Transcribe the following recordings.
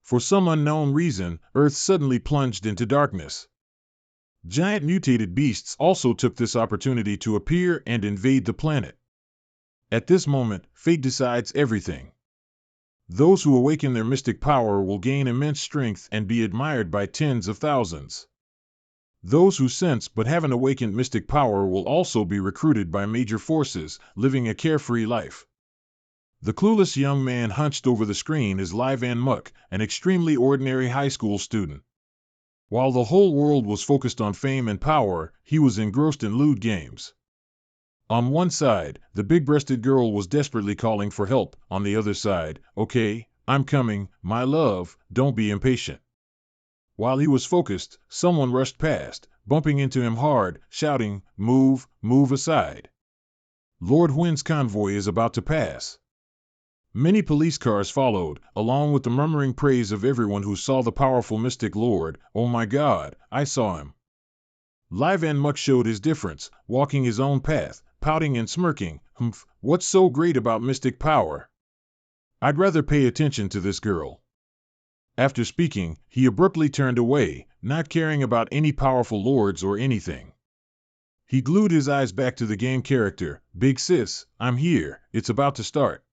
For some unknown reason, Earth suddenly plunged into darkness. Giant mutated beasts also took this opportunity to appear and invade the planet. At this moment, fate decides everything. Those who awaken their mystic power will gain immense strength and be admired by tens of thousands. Those who sense but haven't awakened mystic power will also be recruited by major forces, living a carefree life. The clueless young man hunched over the screen is Lai Van Muck, an extremely ordinary high school student. While the whole world was focused on fame and power, he was engrossed in lewd games. On one side, the big-breasted girl was desperately calling for help. On the other side, "Okay, I'm coming, my love, don't be impatient." While he was focused, someone rushed past, bumping into him hard, shouting, "Move, move aside. Lord Huin's convoy is about to pass." Many police cars followed, along with the murmuring praise of everyone who saw the powerful mystic lord. "Oh my God, I saw him." Lai Van Muck showed his difference, walking his own path, pouting and smirking. "Humph, what's so great about mystic power? I'd rather pay attention to this girl." After speaking, he abruptly turned away, not caring about any powerful lords or anything. He glued his eyes back to the game character. "Big sis, I'm here, it's about to start."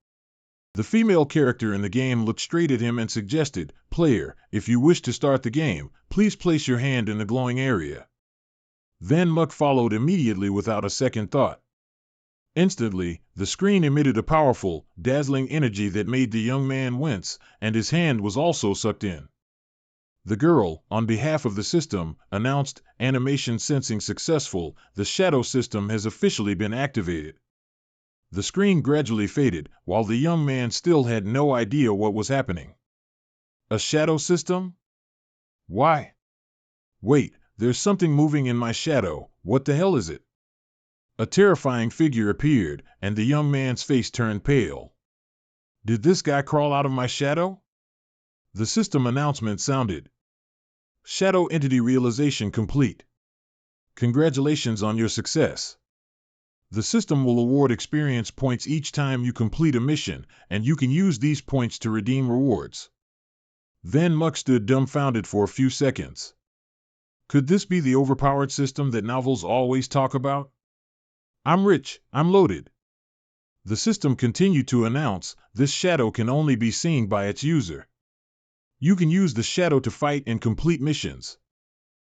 The female character in the game looked straight at him and suggested, "Player, if you wish to start the game, please place your hand in the glowing area." Van Muck followed immediately without a second thought. Instantly, the screen emitted a powerful, dazzling energy that made the young man wince, and his hand was also sucked in. The girl, on behalf of the system, announced, "Animation sensing successful, the shadow system has officially been activated." The screen gradually faded, while the young man still had no idea what was happening. A shadow system? Why? Wait, there's something moving in my shadow, what the hell is it? A terrifying figure appeared, and the young man's face turned pale. Did this guy crawl out of my shadow? The system announcement sounded. "Shadow entity realization complete. Congratulations on your success. The system will award experience points each time you complete a mission, and you can use these points to redeem rewards." Van Muck stood dumbfounded for a few seconds. Could this be the overpowered system that novels always talk about? "I'm rich, I'm loaded." The system continued to announce, "This shadow can only be seen by its user. You can use the shadow to fight and complete missions."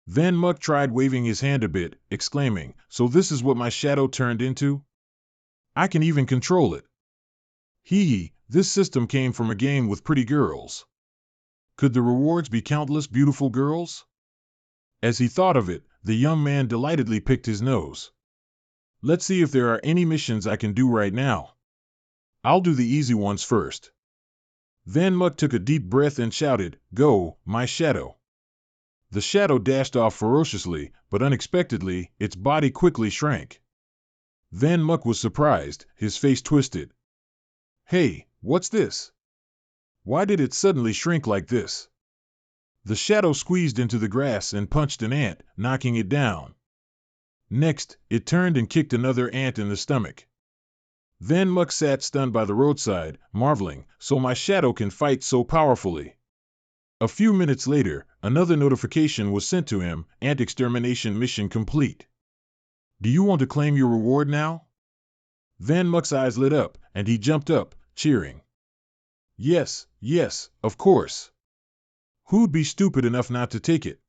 Van Muck tried waving his hand a bit, exclaiming, "So this is what my shadow turned into? I can even control it. Hee, this system came from a game with pretty girls. Could the rewards be countless beautiful girls?" As he thought of it, the young man delightedly picked his nose. "Let's see if there are any missions I can do right now. I'll do the easy ones first." Van Muck took a deep breath and shouted, "Go, my shadow." The shadow dashed off ferociously, but unexpectedly, its body quickly shrank. Van Muck was surprised, his face twisted. "Hey, what's this? Why did it suddenly shrink like this?" The shadow squeezed into the grass and punched an ant, knocking it down. Next, it turned and kicked another ant in the stomach. Van Muck sat stunned by the roadside, marveling, "So my shadow can fight so powerfully." A few minutes later, another notification was sent to him, "Ant extermination mission complete. Do you want to claim your reward now?" Van Muck's eyes lit up, and he jumped up, cheering. Yes, yes, of course. Who'd be stupid enough not to take it?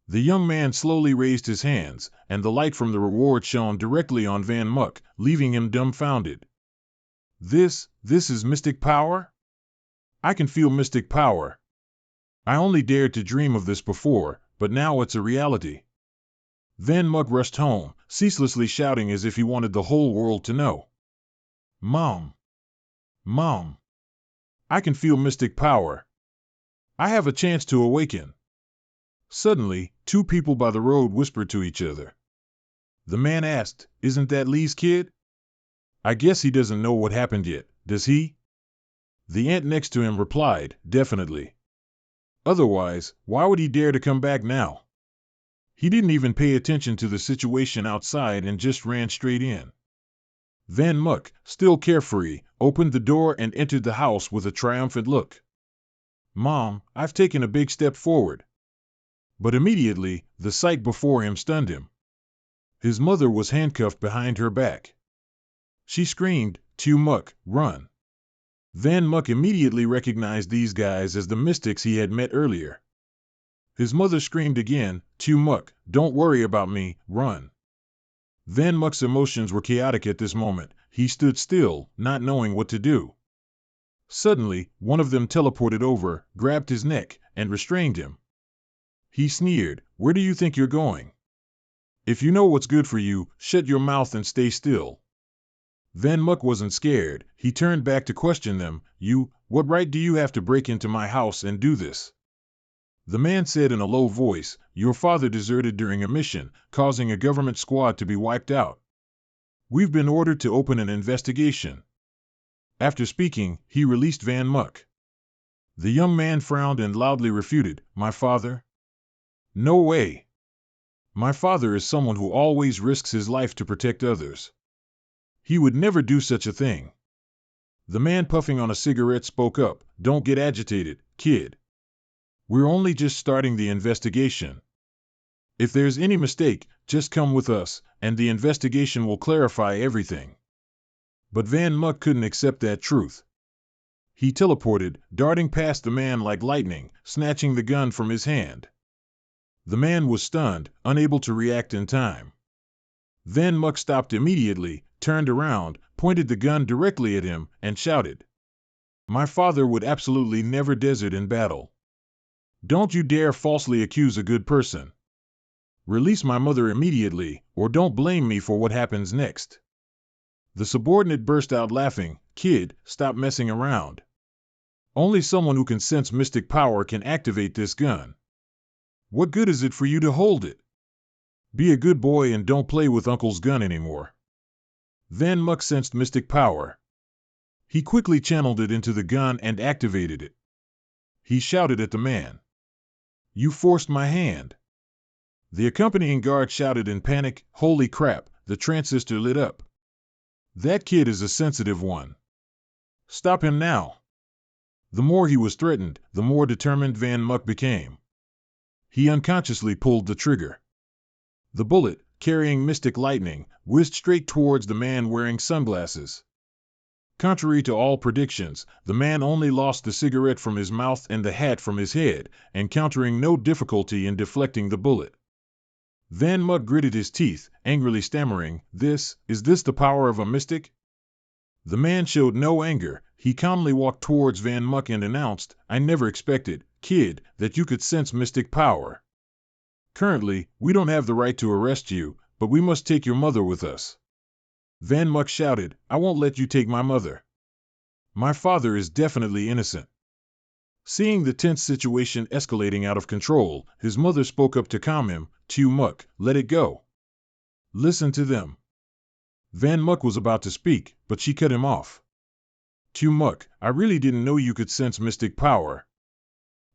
The young man slowly raised his hands, and the light from the reward shone directly on Van Muck, leaving him dumbfounded. This is mystic power? I can feel mystic power. I only dared to dream of this before, but now it's a reality. Van Muck rushed home, ceaselessly shouting as if he wanted the whole world to know. Mom! Mom! I can feel mystic power. I have a chance to awaken. Suddenly, two people by the road whispered to each other. The man asked, "Isn't that Lee's kid?" "I guess he doesn't know what happened yet, does he?" The ant next to him replied, "Definitely. Otherwise, why would he dare to come back now? He didn't even pay attention to the situation outside and just ran straight in." Van Muck, still carefree, opened the door and entered the house with a triumphant look. "Mom, I've taken a big step forward." But immediately, the sight before him stunned him. His mother was handcuffed behind her back. She screamed, "Tu Muck, run!" Van Muck immediately recognized these guys as the mystics he had met earlier. His mother screamed again, "Tu Muck, don't worry about me, run!" Van Muck's emotions were chaotic at this moment. He stood still, not knowing what to do. Suddenly, one of them teleported over, grabbed his neck, and restrained him. He sneered, "Where do you think you're going? If you know what's good for you, shut your mouth and stay still." Van Muck wasn't scared. He turned back to question them. What right do you have to break into my house and do this?" The man said in a low voice, "Your father deserted during a mission, causing a government squad to be wiped out. We've been ordered to open an investigation." After speaking, he released Van Muck. The young man frowned and loudly refuted, "My father? No way. My father is someone who always risks his life to protect others. He would never do such a thing." The man puffing on a cigarette spoke up, "Don't get agitated, kid. We're only just starting the investigation. If there's any mistake, just come with us, and the investigation will clarify everything." But Van Muck couldn't accept that truth. He teleported, darting past the man like lightning, snatching the gun from his hand. The man was stunned, unable to react in time. Van Muck stopped immediately, turned around, pointed the gun directly at him, and shouted, "My father would absolutely never desert in battle. Don't you dare falsely accuse a good person. Release my mother immediately, or don't blame me for what happens next." The subordinate burst out laughing, "Kid, stop messing around. Only someone who can sense mystic power can activate this gun. What good is it for you to hold it? Be a good boy and don't play with Uncle's gun anymore." Van Muck sensed mystic power. He quickly channeled it into the gun and activated it. He shouted at the man, "You forced my hand." The accompanying guard shouted in panic, "Holy crap, the transistor lit up. That kid is a sensitive one. Stop him now." The more he was threatened, the more determined Van Muck became. He unconsciously pulled the trigger. The bullet, carrying mystic lightning, whizzed straight towards the man wearing sunglasses. Contrary to all predictions, the man only lost the cigarette from his mouth and the hat from his head, encountering no difficulty in deflecting the bullet. Van Muck gritted his teeth, angrily stammering, Is this the power of a mystic?" The man showed no anger. He calmly walked towards Van Muck and announced, "I never expected, kid, that you could sense mystic power. Currently, we don't have the right to arrest you, but we must take your mother with us." Van Muck shouted, "I won't let you take my mother. My father is definitely innocent." Seeing the tense situation escalating out of control, his mother spoke up to calm him, "Tu Muck, let it go. Listen to them." Van Muck was about to speak, but she cut him off. "Tu Muck, I really didn't know you could sense mystic power.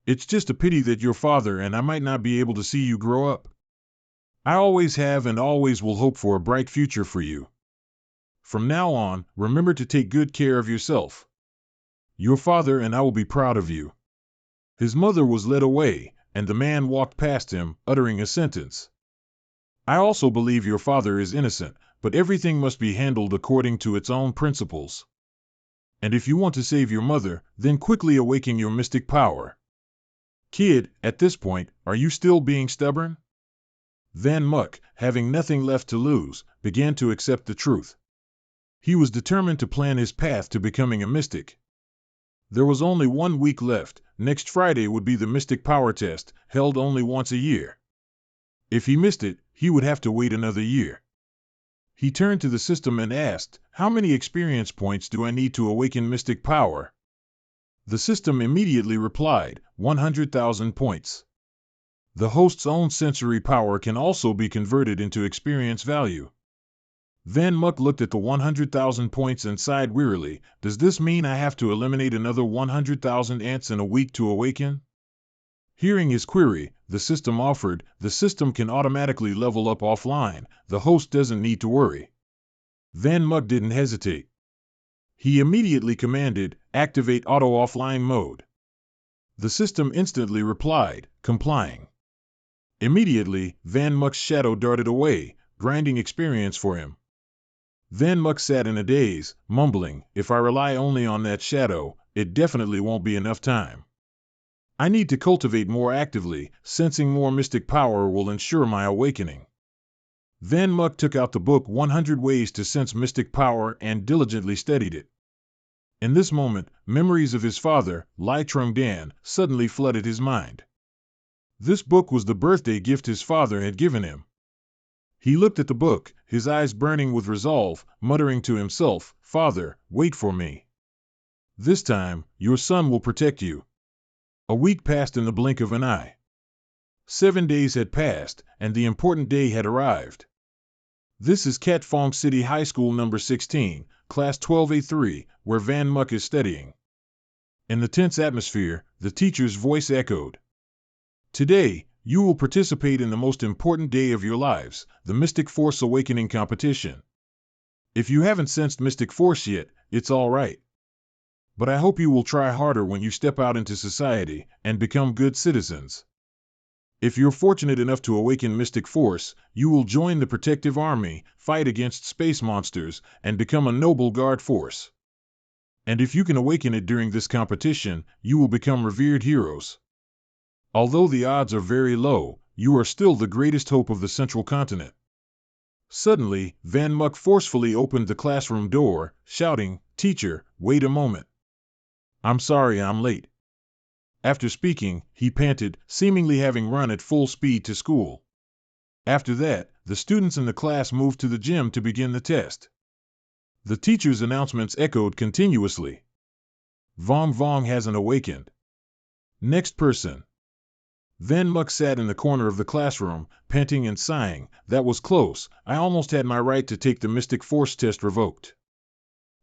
It's just a pity that your father and I might not be able to see you grow up. I always have and always will hope for a bright future for you. From now on, remember to take good care of yourself. Your father and I will be proud of you." His mother was led away, and the man walked past him, uttering a sentence. "I also believe your father is innocent, but everything must be handled according to its own principles. And if you want to save your mother, then quickly awaken your mystic power. Kid, at this point, are you still being stubborn?" Van Muck, having nothing left to lose, began to accept the truth. He was determined to plan his path to becoming a mystic. There was only 1 week left. Next Friday would be the mystic power test, held only once a year. If he missed it, he would have to wait another year. He turned to the system and asked, "How many experience points do I need to awaken mystic power?" The system immediately replied, 100,000 points. The host's own sensory power can also be converted into experience value. Van Muck looked at the 100,000 points and sighed wearily. "Does this mean I have to eliminate another 100,000 ants in a week to awaken?" Hearing his query, the system offered, "The system can automatically level up offline. The host doesn't need to worry." Van Muck didn't hesitate. He immediately commanded, "Activate auto offline mode." The system instantly replied, complying. Immediately, Van Muck's shadow darted away, grinding experience for him. Van Muck sat in a daze, mumbling, if I rely only on that shadow, it definitely won't be enough time. I need to cultivate more actively, sensing more mystic power will ensure my awakening. Van Muck took out the book 100 Ways to Sense Mystic Power and diligently studied it. In this moment, memories of his father, Lai Trung Dan, suddenly flooded his mind. This book was the birthday gift his father had given him. He looked at the book, his eyes burning with resolve, muttering to himself, Father, wait for me. This time, your son will protect you. A week passed in the blink of an eye. 7 days had passed, and the important day had arrived. This is Cat Phong City High School number 16, Class 12A3, where Van Muck is studying. In the tense atmosphere, the teacher's voice echoed. Today, you will participate in the most important day of your lives, the Mystic Force Awakening Competition. If you haven't sensed Mystic Force yet, it's all right. But I hope you will try harder when you step out into society and become good citizens. If you're fortunate enough to awaken Mystic Force, you will join the protective army, fight against space monsters, and become a noble guard force. And if you can awaken it during this competition, you will become revered heroes. Although the odds are very low, you are still the greatest hope of the Central Continent. Suddenly, Van Muck forcefully opened the classroom door, shouting, Teacher, wait a moment. I'm sorry I'm late. After speaking, he panted, seemingly having run at full speed to school. After that, the students in the class moved to the gym to begin the test. The teacher's announcements echoed continuously. Vong Vong hasn't awakened. Next person. Van Muck sat in the corner of the classroom, panting and sighing. That was close. I almost had my right to take the Mystic Force test revoked.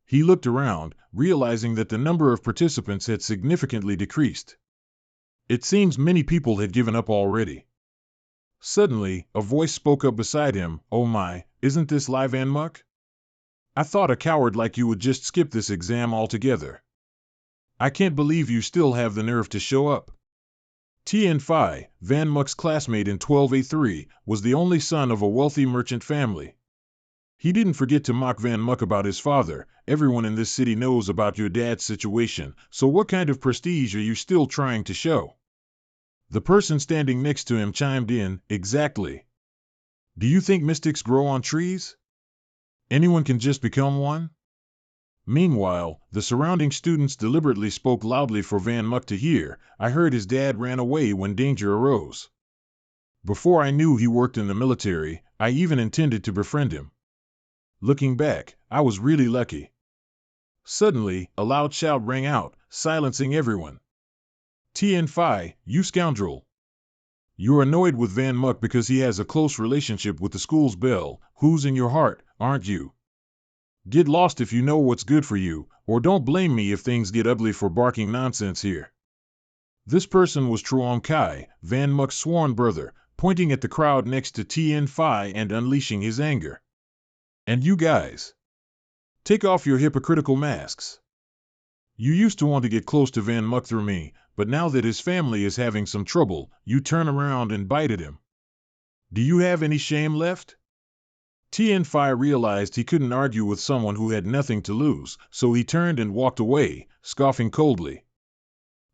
He looked around, realizing that the number of participants had significantly decreased. It seems many people had given up already. Suddenly, a voice spoke up beside him. Oh my, isn't this Lai Van Muck? I thought a coward like you would just skip this exam altogether. I can't believe you still have the nerve to show up. Tien Phi, Van Muck's classmate in 12A3, was the only son of a wealthy merchant family. He didn't forget to mock Van Muck about his father. Everyone in this city knows about your dad's situation, so what kind of prestige are you still trying to show? The person standing next to him chimed in, exactly. Do you think mystics grow on trees? Anyone can just become one? Meanwhile, the surrounding students deliberately spoke loudly for Van Muck to hear. I heard his dad ran away when danger arose. Before I knew he worked in the military, I even intended to befriend him. Looking back, I was really lucky. Suddenly, a loud shout rang out, silencing everyone. Tien Phi, you scoundrel! You're annoyed with Van Muck because he has a close relationship with the school's belle, who's in your heart, aren't you? Get lost if you know what's good for you, or don't blame me if things get ugly for barking nonsense here. This person was Truong Kai, Van Muck's sworn brother, pointing at the crowd next to Tien Phi and unleashing his anger. And you guys, take off your hypocritical masks. You used to want to get close to Van Muck through me, but now that his family is having some trouble, you turn around and bite at him. Do you have any shame left? Tien Phi realized he couldn't argue with someone who had nothing to lose, so he turned and walked away, scoffing coldly.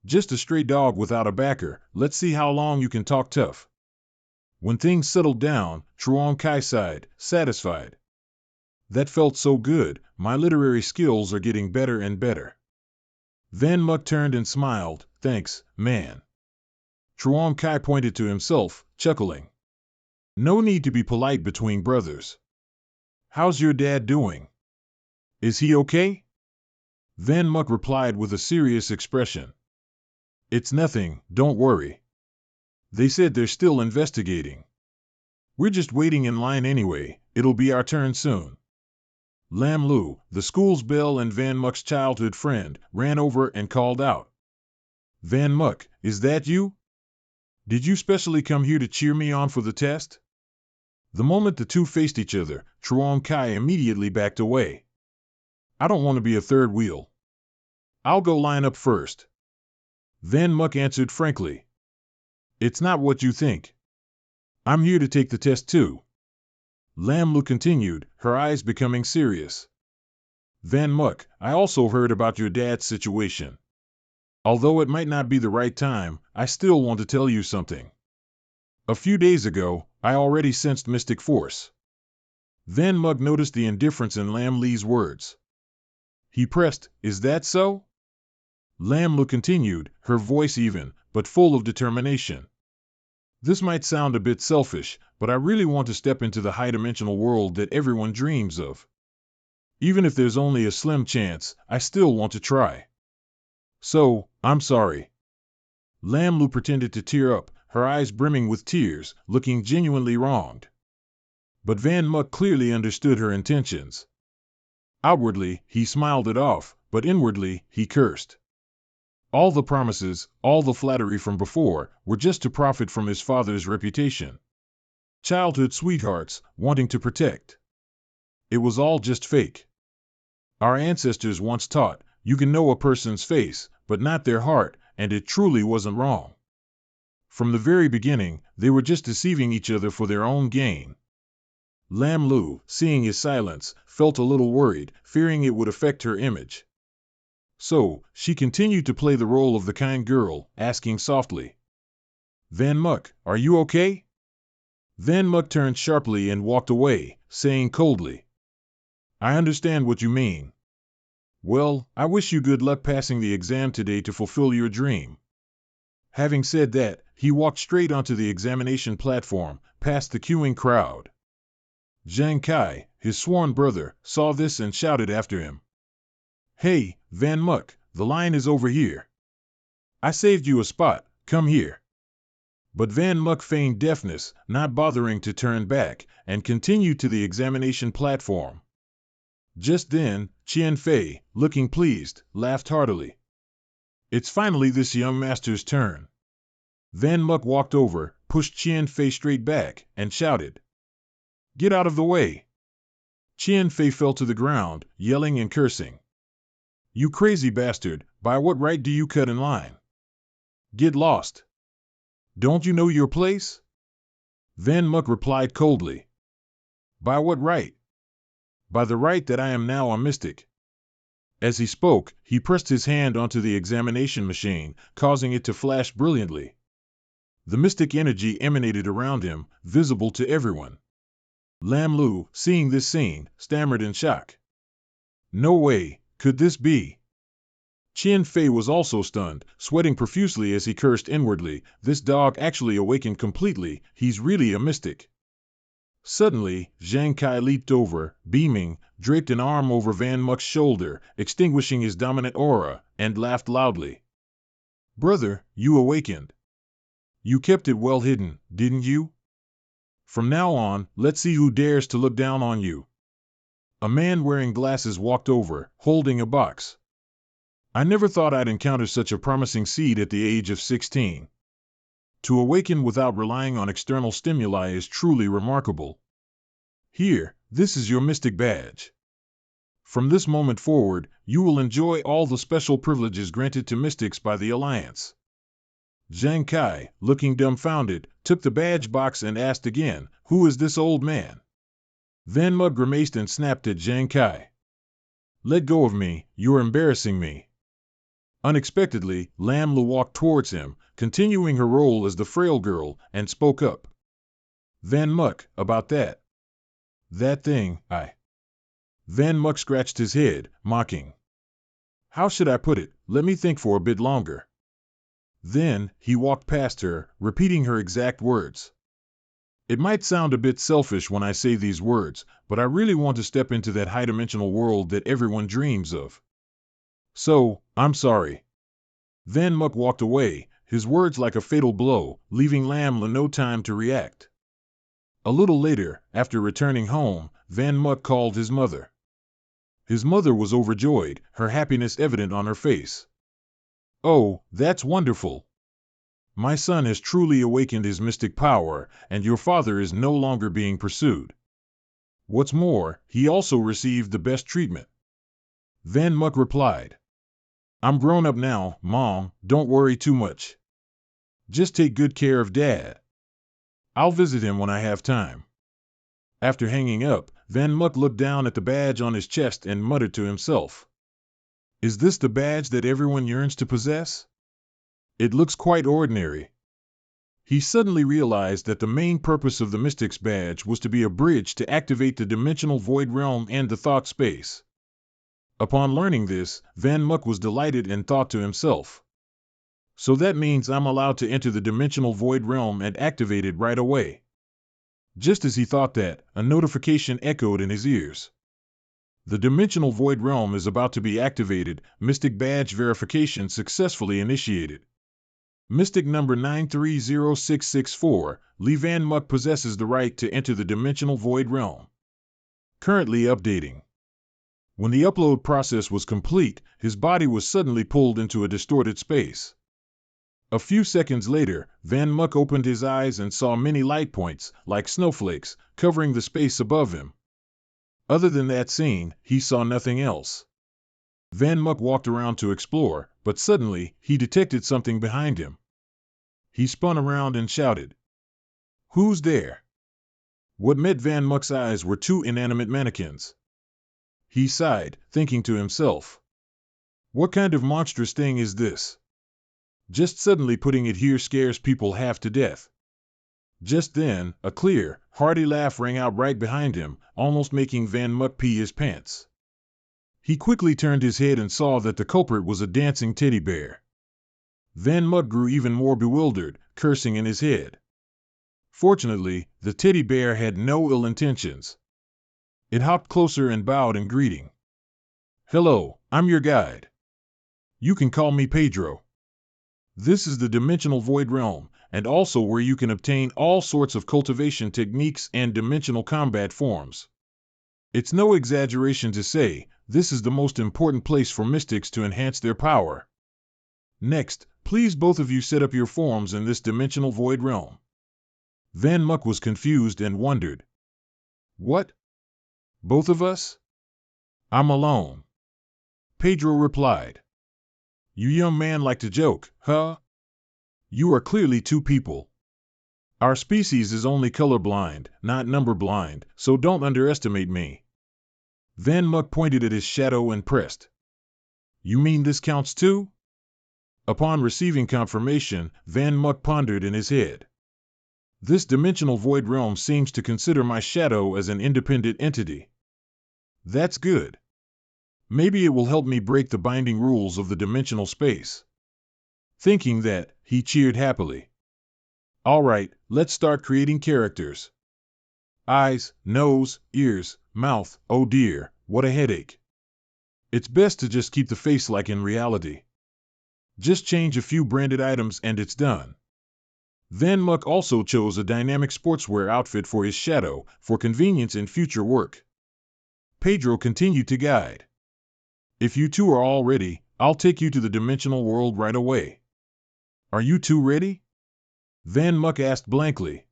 Just a stray dog without a backer, let's see how long you can talk tough. When things settled down, Truong Kai sighed, satisfied. That felt so good, my literary skills are getting better and better. Van Muck turned and smiled, thanks, man. Truong Kai pointed to himself, chuckling. No need to be polite between brothers. How's your dad doing? Is he okay? Van Muck replied with a serious expression. It's nothing, don't worry. They said they're still investigating. We're just waiting in line anyway, it'll be our turn soon. Lam Lu, the school's belle and Van Muck's childhood friend, ran over and called out. Van Muck, is that you? Did you specially come here to cheer me on for the test? The moment the two faced each other, Truong Kai immediately backed away. I don't want to be a third wheel. I'll go line up first. Van Muck answered frankly. It's not what you think. I'm here to take the test too. Lam Lu continued, her eyes becoming serious. Van Muck, I also heard about your dad's situation. Although it might not be the right time, I still want to tell you something. A few days ago, I already sensed mystic force. Van Muck noticed the indifference in Lam Li's words. He pressed, is that so? Lam Lu continued, her voice even, but full of determination. This might sound a bit selfish, but I really want to step into the high-dimensional world that everyone dreams of. Even if there's only a slim chance, I still want to try. So, I'm sorry. Lam Lu pretended to tear up, her eyes brimming with tears, looking genuinely wronged. But Van Muck clearly understood her intentions. Outwardly, he smiled it off, but inwardly, he cursed. All the promises, all the flattery from before, were just to profit from his father's reputation. Childhood sweethearts, wanting to protect. It was all just fake. Our ancestors once taught, you can know a person's face, but not their heart, and it truly wasn't wrong. From the very beginning, they were just deceiving each other for their own gain. Lam Lu, seeing his silence, felt a little worried, fearing it would affect her image. So, she continued to play the role of the kind girl, asking softly, Van Muck, are you okay? Van Muck turned sharply and walked away, saying coldly, I understand what you mean. Well, I wish you good luck passing the exam today to fulfill your dream. Having said that, he walked straight onto the examination platform, past the queuing crowd. Zhang Kai, his sworn brother, saw this and shouted after him. Hey, Van Muck, the line is over here. I saved you a spot, come here. But Van Muck feigned deafness, not bothering to turn back, and continued to the examination platform. Just then, Qian Fei, looking pleased, laughed heartily. It's finally this young master's turn. Van Muck walked over, pushed Qian Fei straight back, and shouted. Get out of the way. Qian Fei fell to the ground, yelling and cursing. You crazy bastard, by what right do you cut in line? Get lost. Don't you know your place? Van Muck replied coldly. By what right? By the right that I am now a mystic. As he spoke, he pressed his hand onto the examination machine, causing it to flash brilliantly. The mystic energy emanated around him, visible to everyone. Lam Lu, seeing this scene, stammered in shock. No way, could this be? Qian Fei was also stunned, sweating profusely as he cursed inwardly, this dog actually awakened completely, he's really a mystic. Suddenly, Zhang Kai leaped over, beaming, draped an arm over Van Muck's shoulder, extinguishing his dominant aura, and laughed loudly. Brother, you awakened. You kept it well hidden, didn't you? From now on, let's see who dares to look down on you. A man wearing glasses walked over, holding a box. I never thought I'd encounter such a promising seed at the age of 16. To awaken without relying on external stimuli is truly remarkable. Here, this is your mystic badge. From this moment forward, you will enjoy all the special privileges granted to mystics by the Alliance. Zhang Kai, looking dumbfounded, took the badge box and asked again, who is this old man? Van Muck grimaced and snapped at Zhang Kai. Let go of me, you're embarrassing me. Unexpectedly, Lam Lu walked towards him, continuing her role as the frail girl, and spoke up. Van Muck, about that. That thing, Van Muck scratched his head, mocking. How should I put it? Let me think for a bit longer. Then, he walked past her, repeating her exact words. It might sound a bit selfish when I say these words, but I really want to step into that high-dimensional world that everyone dreams of. So, I'm sorry. Van Muck walked away, his words like a fatal blow, leaving Lam Lu no time to react. A little later, after returning home, Van Muck called his mother. His mother was overjoyed, her happiness evident on her face. Oh, that's wonderful. My son has truly awakened his mystic power, and your father is no longer being pursued. What's more, he also received the best treatment. Van Muck replied. I'm grown up now, Mom, don't worry too much. Just take good care of Dad. I'll visit him when I have time. After hanging up, Van Muck looked down at the badge on his chest and muttered to himself. Is this the badge that everyone yearns to possess? It looks quite ordinary. He suddenly realized that the main purpose of the Mystic's badge was to be a bridge to activate the dimensional void realm and the thought space. Upon learning this, Van Muck was delighted and thought to himself. So that means I'm allowed to enter the dimensional void realm and activate it right away. Just as he thought that, a notification echoed in his ears. The dimensional void realm is about to be activated. Mystic badge verification successfully initiated. Mystic number 930664, Lee Van Muck possesses the right to enter the dimensional void realm. Currently updating. When the upload process was complete, his body was suddenly pulled into a distorted space. A few seconds later, Van Muck opened his eyes and saw many light points, like snowflakes, covering the space above him. Other than that scene, he saw nothing else. Van Muck walked around to explore, but suddenly, he detected something behind him. He spun around and shouted, "Who's there?" What met Van Muck's eyes were two inanimate mannequins. He sighed, thinking to himself, what kind of monstrous thing is this? Just suddenly putting it here scares people half to death. Just then, a clear, hearty laugh rang out right behind him, almost making Van Muck pee his pants. He quickly turned his head and saw that the culprit was a dancing teddy bear. Van Muck grew even more bewildered, cursing in his head. Fortunately, the teddy bear had no ill intentions. It hopped closer and bowed in greeting. "Hello, I'm your guide. You can call me Pedro. This is the dimensional void realm, and also where you can obtain all sorts of cultivation techniques and dimensional combat forms. It's no exaggeration to say, this is the most important place for mystics to enhance their power. Next, please both of you set up your forms in this dimensional void realm." Van Muck was confused and wondered. What? Both of us? I'm alone. Pedro replied. You young man like to joke, huh? You are clearly two people. Our species is only colorblind, not number blind, so don't underestimate me. Van Muck pointed at his shadow and pressed. You mean this counts too? Upon receiving confirmation, Van Muck pondered in his head. This dimensional void realm seems to consider my shadow as an independent entity. That's good. Maybe it will help me break the binding rules of the dimensional space. Thinking that, he cheered happily. All right, let's start creating characters. Eyes, nose, ears, mouth, oh dear, what a headache. It's best to just keep the face like in reality. Just change a few branded items and it's done. Van Muck also chose a dynamic sportswear outfit for his shadow, for convenience in future work. Pedro continued to guide. If you two are all ready, I'll take you to the dimensional world right away. Are you two ready? Van Muck asked blankly.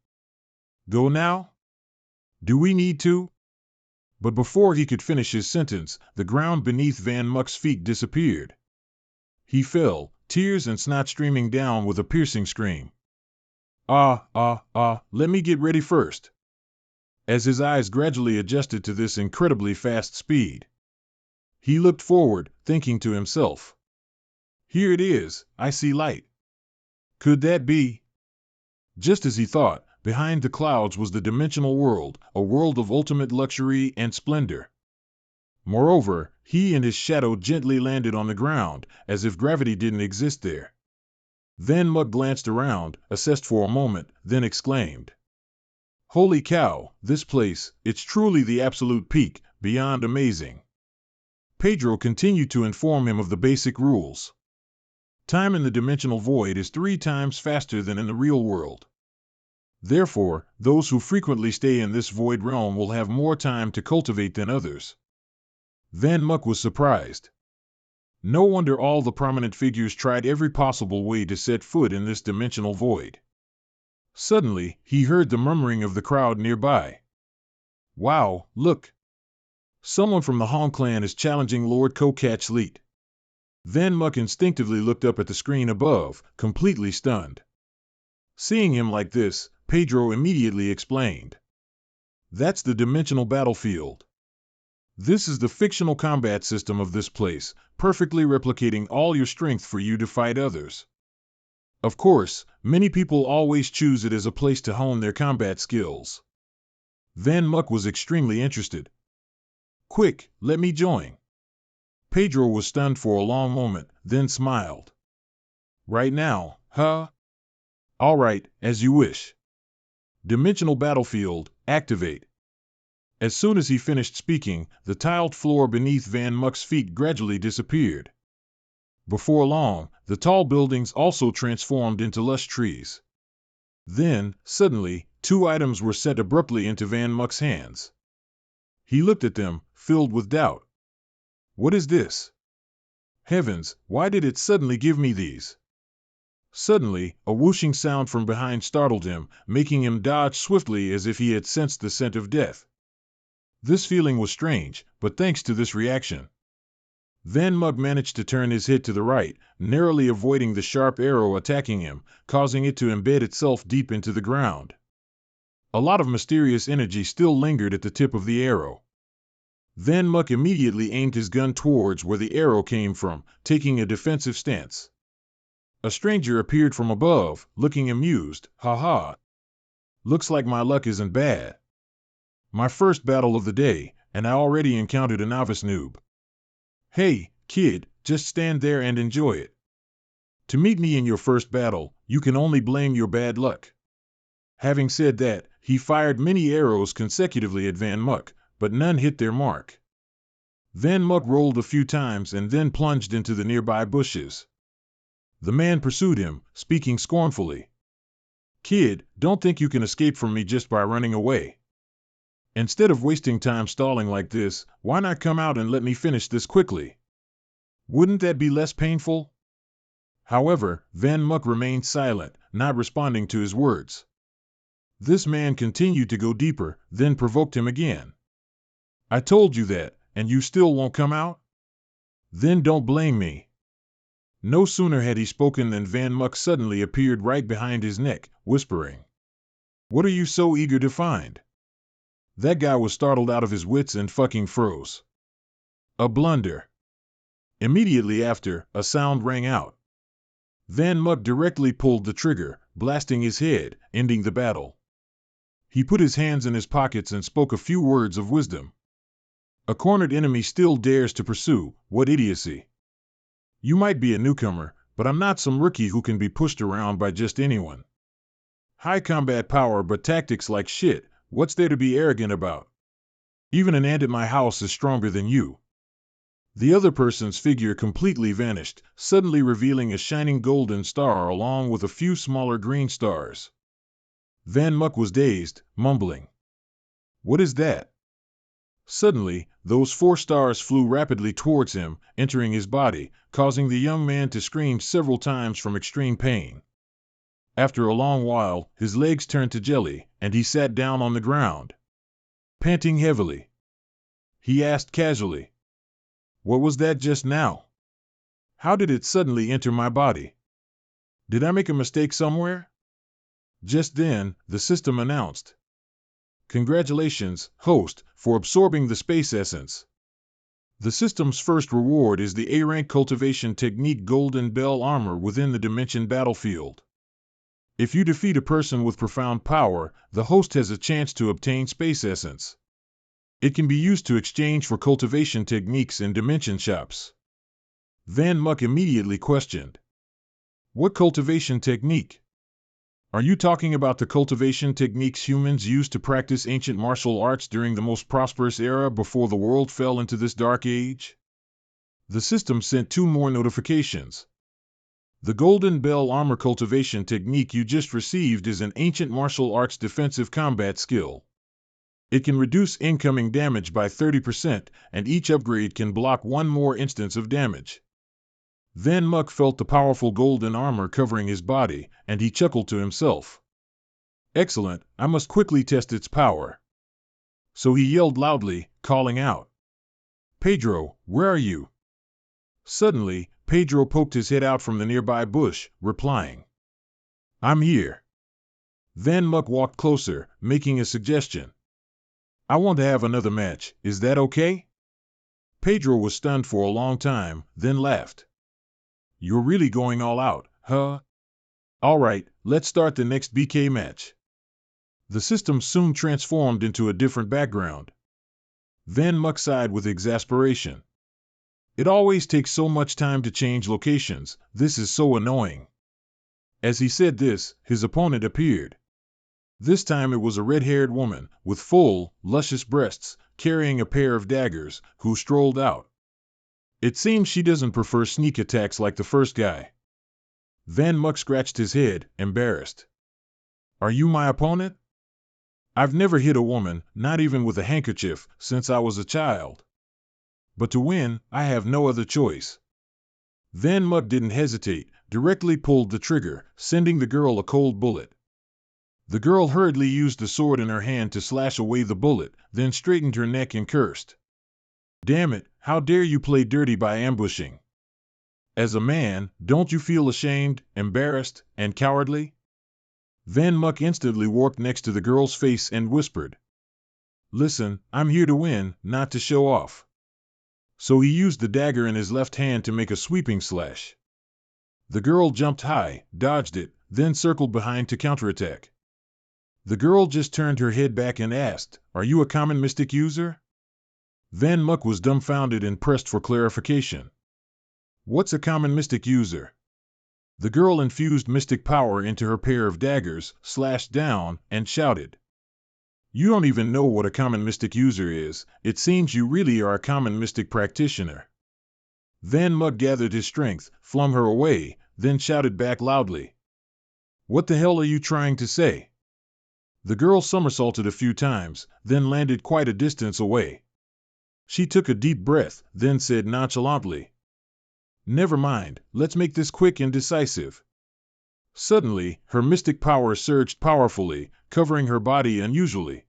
Go now? Do we need to? But before he could finish his sentence, the ground beneath Van Muck's feet disappeared. He fell, tears and snot streaming down with a piercing scream. Let me get ready first. As his eyes gradually adjusted to this incredibly fast speed, he looked forward, thinking to himself. Here it is, I see light. Could that be? Just as he thought, behind the clouds was the dimensional world, a world of ultimate luxury and splendor. Moreover, he and his shadow gently landed on the ground, as if gravity didn't exist there. Van Muck glanced around, assessed for a moment, then exclaimed. Holy cow, this place, it's truly the absolute peak, beyond amazing. Pedro continued to inform him of the basic rules. Time in the dimensional void is 3 times faster than in the real world. Therefore, those who frequently stay in this void realm will have more time to cultivate than others. Van Muck was surprised. No wonder all the prominent figures tried every possible way to set foot in this dimensional void. Suddenly, he heard the murmuring of the crowd nearby. Wow, look! Someone from the Hong clan is challenging Lord Kokachleet. Van Muck instinctively looked up at the screen above, completely stunned. Seeing him like this, Pedro immediately explained. That's the dimensional battlefield. This is the fictional combat system of this place, perfectly replicating all your strength for you to fight others. Of course, many people always choose it as a place to hone their combat skills. Van Muck was extremely interested. Quick, let me join. Pedro was stunned for a long moment, then smiled. Right now, huh? All right, as you wish. Dimensional battlefield, activate. As soon as he finished speaking, the tiled floor beneath Van Muck's feet gradually disappeared. Before long, the tall buildings also transformed into lush trees. Then, suddenly, two items were set abruptly into Van Muck's hands. He looked at them, filled with doubt. What is this? Heavens, why did it suddenly give me these? Suddenly, a whooshing sound from behind startled him, making him dodge swiftly as if he had sensed the scent of death. This feeling was strange, but thanks to this reaction, Van Muck managed to turn his head to the right, narrowly avoiding the sharp arrow attacking him, causing it to embed itself deep into the ground. A lot of mysterious energy still lingered at the tip of the arrow. Van Muck immediately aimed his gun towards where the arrow came from, taking a defensive stance. A stranger appeared from above, looking amused. Ha ha! Looks like my luck isn't bad. My first battle of the day, and I already encountered a novice noob. Hey, kid, just stand there and enjoy it. To meet me in your first battle, you can only blame your bad luck. Having said that, he fired many arrows consecutively at Van Muck, but none hit their mark. Van Muck rolled a few times and then plunged into the nearby bushes. The man pursued him, speaking scornfully. Kid, don't think you can escape from me just by running away. Instead of wasting time stalling like this, why not come out and let me finish this quickly? Wouldn't that be less painful? However, Van Muck remained silent, not responding to his words. This man continued to go deeper, then provoked him again. I told you that, and you still won't come out? Then don't blame me. No sooner had he spoken than Van Muck suddenly appeared right behind his neck, whispering. What are you so eager to find? That guy was startled out of his wits and fucking froze. A blunder. Immediately after, a sound rang out. Van Muck directly pulled the trigger, blasting his head, ending the battle. He put his hands in his pockets and spoke a few words of wisdom. A cornered enemy still dares to pursue, what idiocy. You might be a newcomer, but I'm not some rookie who can be pushed around by just anyone. High combat power but tactics like shit, what's there to be arrogant about? Even an ant at my house is stronger than you. The other person's figure completely vanished, suddenly revealing a shining golden star along with a few smaller green stars. Van Muck was dazed, mumbling. What is that? Suddenly, those 4 stars flew rapidly towards him, entering his body, causing the young man to scream several times from extreme pain. After a long while, his legs turned to jelly, and he sat down on the ground. Panting heavily, he asked casually, what was that just now? How did it suddenly enter my body? Did I make a mistake somewhere? Just then, the system announced. Congratulations, host, for absorbing the space essence. The system's first reward is the A-Rank cultivation technique Golden Bell armor within the Dimension battlefield. If you defeat a person with profound power, the host has a chance to obtain space essence. It can be used to exchange for cultivation techniques in dimension shops. Van Muck immediately questioned. What cultivation technique? Are you talking about the cultivation techniques humans used to practice ancient martial arts during the most prosperous era before the world fell into this dark age? The system sent 2 more notifications. The Golden Bell armor cultivation technique you just received is an ancient martial arts defensive combat skill. It can reduce incoming damage by 30%, and each upgrade can block 1 more instance of damage. Van Muck felt the powerful golden armor covering his body, and he chuckled to himself. Excellent, I must quickly test its power. So he yelled loudly, calling out. Pedro, where are you? Suddenly, Pedro poked his head out from the nearby bush, replying, "I'm here." Van Muck walked closer, making a suggestion. "I want to have another match, is that okay?" Pedro was stunned for a long time, then laughed. "You're really going all out, huh? All right, let's start the next BK match." The system soon transformed into a different background. Van Muck sighed with exasperation. "It always takes so much time to change locations, this is so annoying." As he said this, his opponent appeared. This time it was a red-haired woman, with full, luscious breasts, carrying a pair of daggers, who strolled out. It seems she doesn't prefer sneak attacks like the first guy. Van Muck scratched his head, embarrassed. "Are you my opponent? I've never hit a woman, not even with a handkerchief, since I was a child. But to win, I have no other choice." Van Muck didn't hesitate, directly pulled the trigger, sending the girl a cold bullet. The girl hurriedly used the sword in her hand to slash away the bullet, then straightened her neck and cursed. "Damn it, how dare you play dirty by ambushing? As a man, don't you feel ashamed, embarrassed, and cowardly?" Van Muck instantly walked next to the girl's face and whispered, "Listen, I'm here to win, not to show off." So he used the dagger in his left hand to make a sweeping slash. The girl jumped high, dodged it, then circled behind to counterattack. The girl just turned her head back and asked, "Are you a common mystic user?" Van Muck was dumbfounded and pressed for clarification. "What's a common mystic user?" The girl infused mystic power into her pair of daggers, slashed down, and shouted, "You don't even know what a common mystic user is. It seems you really are a common mystic practitioner." Van Muck gathered his strength, flung her away, then shouted back loudly, "What the hell are you trying to say?" The girl somersaulted a few times, then landed quite a distance away. She took a deep breath, then said nonchalantly, "Never mind, let's make this quick and decisive." Suddenly, her mystic power surged powerfully, covering her body unusually.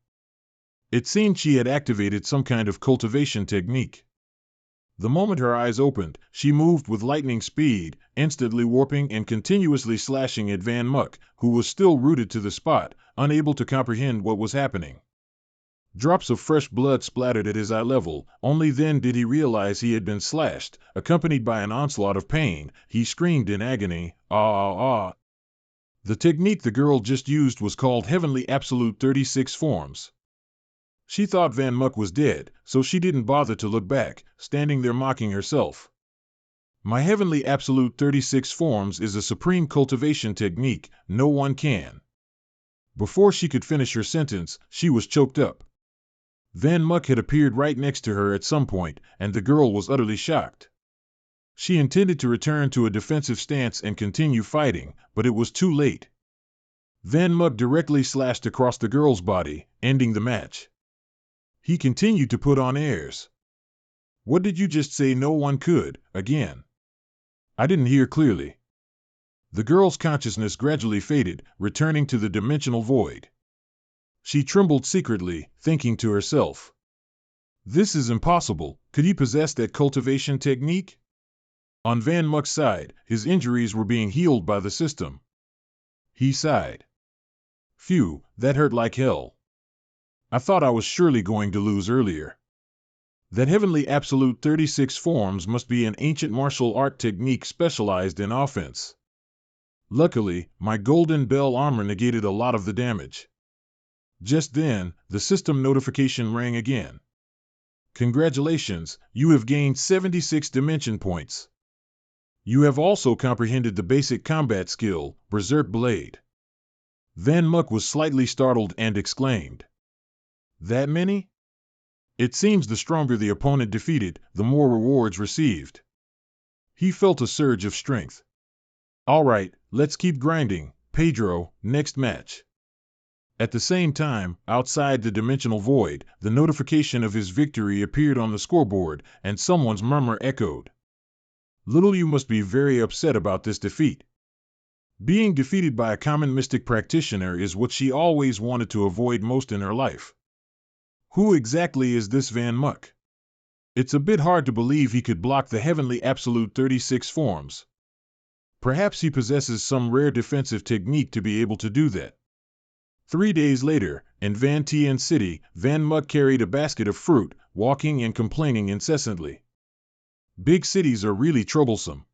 It seemed she had activated some kind of cultivation technique. The moment her eyes opened, she moved with lightning speed, instantly warping and continuously slashing at Van Muck, who was still rooted to the spot, unable to comprehend what was happening. Drops of fresh blood splattered at his eye level. Only then did he realize he had been slashed, accompanied by an onslaught of pain. He screamed in agony, "Ah, ah!" The technique the girl just used was called Heavenly Absolute 36 Forms. She thought Van Muck was dead, so she didn't bother to look back, standing there mocking herself. "My Heavenly Absolute 36 Forms is a supreme cultivation technique, no one can." Before she could finish her sentence, she was choked up. Van Muck had appeared right next to her at some point, and the girl was utterly shocked. She intended to return to a defensive stance and continue fighting, but it was too late. Van Muck directly slashed across the girl's body, ending the match. He continued to put on airs. "What did you just say no one could, again?" "I didn't hear clearly." The girl's consciousness gradually faded, returning to the dimensional void. She trembled secretly, thinking to herself, "This is impossible. Could he possess that cultivation technique?" On Van Muck's side, his injuries were being healed by the system. He sighed. "Phew, that hurt like hell. I thought I was surely going to lose earlier. That Heavenly Absolute 36 Forms must be an ancient martial art technique specialized in offense. Luckily, my Golden Bell armor negated a lot of the damage." Just then, the system notification rang again. "Congratulations, you have gained 76 dimension points. You have also comprehended the basic combat skill, Berserk Blade." Van Muck was slightly startled and exclaimed, "That many?" It seems the stronger the opponent defeated, the more rewards received. He felt a surge of strength. "All right, let's keep grinding, Pedro, next match." At the same time, outside the dimensional void, the notification of his victory appeared on the scoreboard, and someone's murmur echoed, "Little you must be very upset about this defeat." Being defeated by a common mystic practitioner is what she always wanted to avoid most in her life. Who exactly is this Van Muck? It's a bit hard to believe he could block the heavenly absolute 36 forms. Perhaps he possesses some rare defensive technique to be able to do that. 3 days later, in Van Tien City, Van Muk carried a basket of fruit, walking and complaining incessantly. Big cities are really troublesome.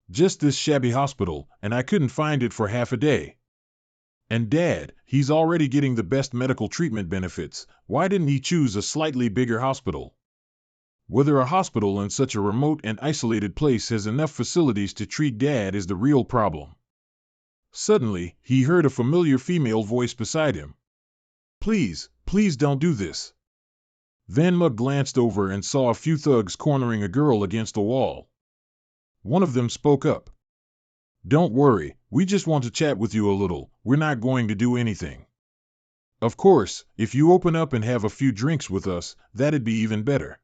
Just this shabby hospital, and I couldn't find it for half a day. And Dad, he's already getting the best medical treatment benefits. Why didn't he choose a slightly bigger hospital? Whether a hospital in such a remote and isolated place has enough facilities to treat Dad is the real problem. Suddenly, he heard a familiar female voice beside him. Please, please don't do this. Van Muk glanced over and saw a few thugs cornering a girl against a wall. One of them spoke up. Don't worry, we just want to chat with you a little, we're not going to do anything. Of course, if you open up and have a few drinks with us, that'd be even better.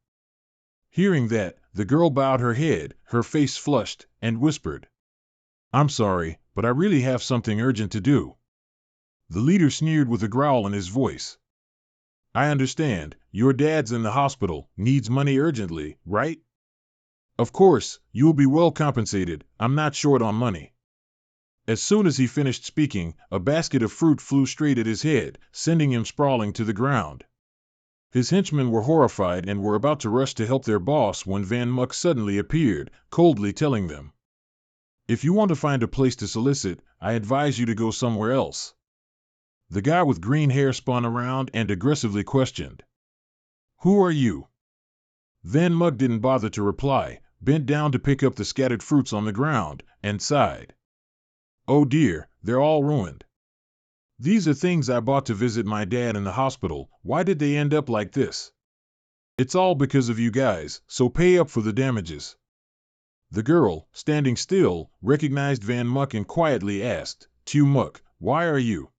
Hearing that, the girl bowed her head, her face flushed, and whispered, I'm sorry, but I really have something urgent to do. The leader sneered with a growl in his voice. I understand, your dad's in the hospital, needs money urgently, right? Of course, you'll be well compensated, I'm not short on money. As soon as he finished speaking, a basket of fruit flew straight at his head, sending him sprawling to the ground. His henchmen were horrified and were about to rush to help their boss when Van Muk suddenly appeared, coldly telling them, If you want to find a place to solicit, I advise you to go somewhere else. The guy with green hair spun around and aggressively questioned, Who are you? Van Muk didn't bother to reply, bent down to pick up the scattered fruits on the ground, and sighed. Oh dear, they're all ruined. These are things I bought to visit my dad in the hospital. Why did they end up like this? It's all because of you guys, so pay up for the damages. The girl, standing still, recognized Van Muk and quietly asked, Tu Muk, why are you?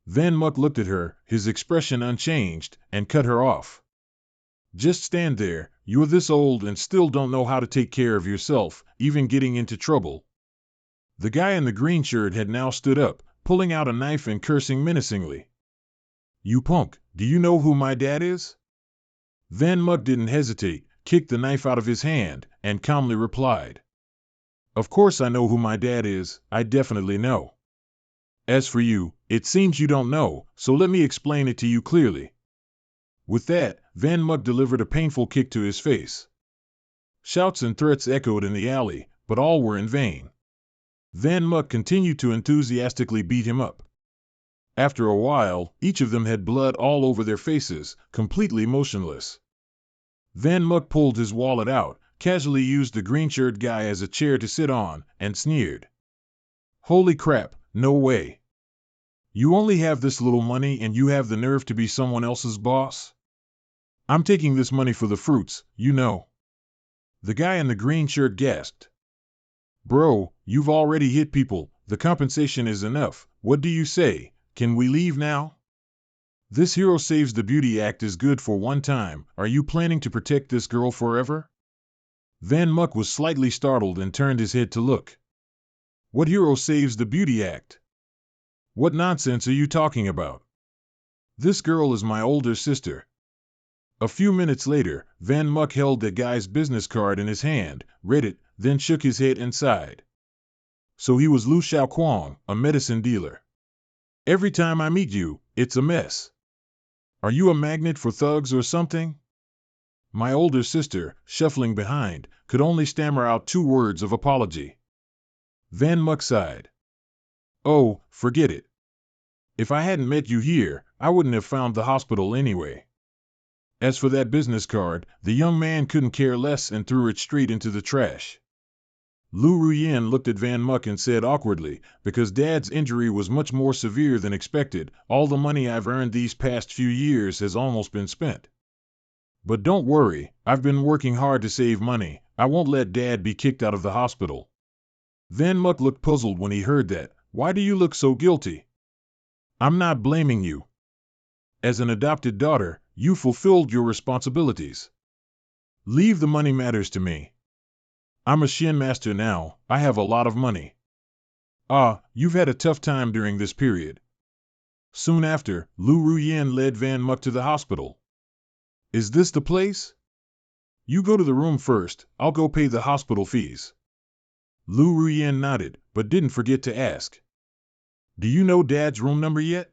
Van Muk looked at her, his expression unchanged, and cut her off. Just stand there, you're this old and still don't know how to take care of yourself, even getting into trouble. The guy in the green shirt had now stood up, pulling out a knife and cursing menacingly. You punk, do you know who my dad is? Van Muk didn't hesitate, kicked the knife out of his hand, and calmly replied. Of course I know who my dad is, I definitely know. As for you, it seems you don't know, so let me explain it to you clearly. With that, Van Muk delivered a painful kick to his face. Shouts and threats echoed in the alley, but all were in vain. Van Muk continued to enthusiastically beat him up. After a while, each of them had blood all over their faces, completely motionless. Van Muk pulled his wallet out, casually used the green-shirt guy as a chair to sit on, and sneered. Holy crap, no way. You only have this little money and you have the nerve to be someone else's boss? I'm taking this money for the fruits, you know. The guy in the green shirt gasped. Bro, you've already hit people, the compensation is enough, what do you say, can we leave now? This Hero Saves the Beauty act is good for one time, are you planning to protect this girl forever? Van Muk was slightly startled and turned his head to look. What Hero Saves the Beauty act? What nonsense are you talking about? This girl is my older sister. A few minutes later, Van Muk held the guy's business card in his hand, read it, then shook his head and sighed. So he was Lu Xiaoquang, a medicine dealer. Every time I meet you, it's a mess. Are you a magnet for thugs or something? My older sister, shuffling behind, could only stammer out 2 words of apology. Van Muk sighed. Oh, forget it. If I hadn't met you here, I wouldn't have found the hospital anyway. As for that business card, the young man couldn't care less and threw it straight into the trash. Lu Ruyen looked at Van Muk and said awkwardly, because Dad's injury was much more severe than expected, all the money I've earned these past few years has almost been spent. But don't worry, I've been working hard to save money, I won't let Dad be kicked out of the hospital. Van Muk looked puzzled when he heard that. Why do you look so guilty? I'm not blaming you. As an adopted daughter, you fulfilled your responsibilities. Leave the money matters to me. I'm a Shin master now, I have a lot of money. Ah, you've had a tough time during this period. Soon after, Lu Ruyen led Van Muk to the hospital. Is this the place? You go to the room first, I'll go pay the hospital fees. Lu Ruyen nodded, but didn't forget to ask. Do you know Dad's room number yet?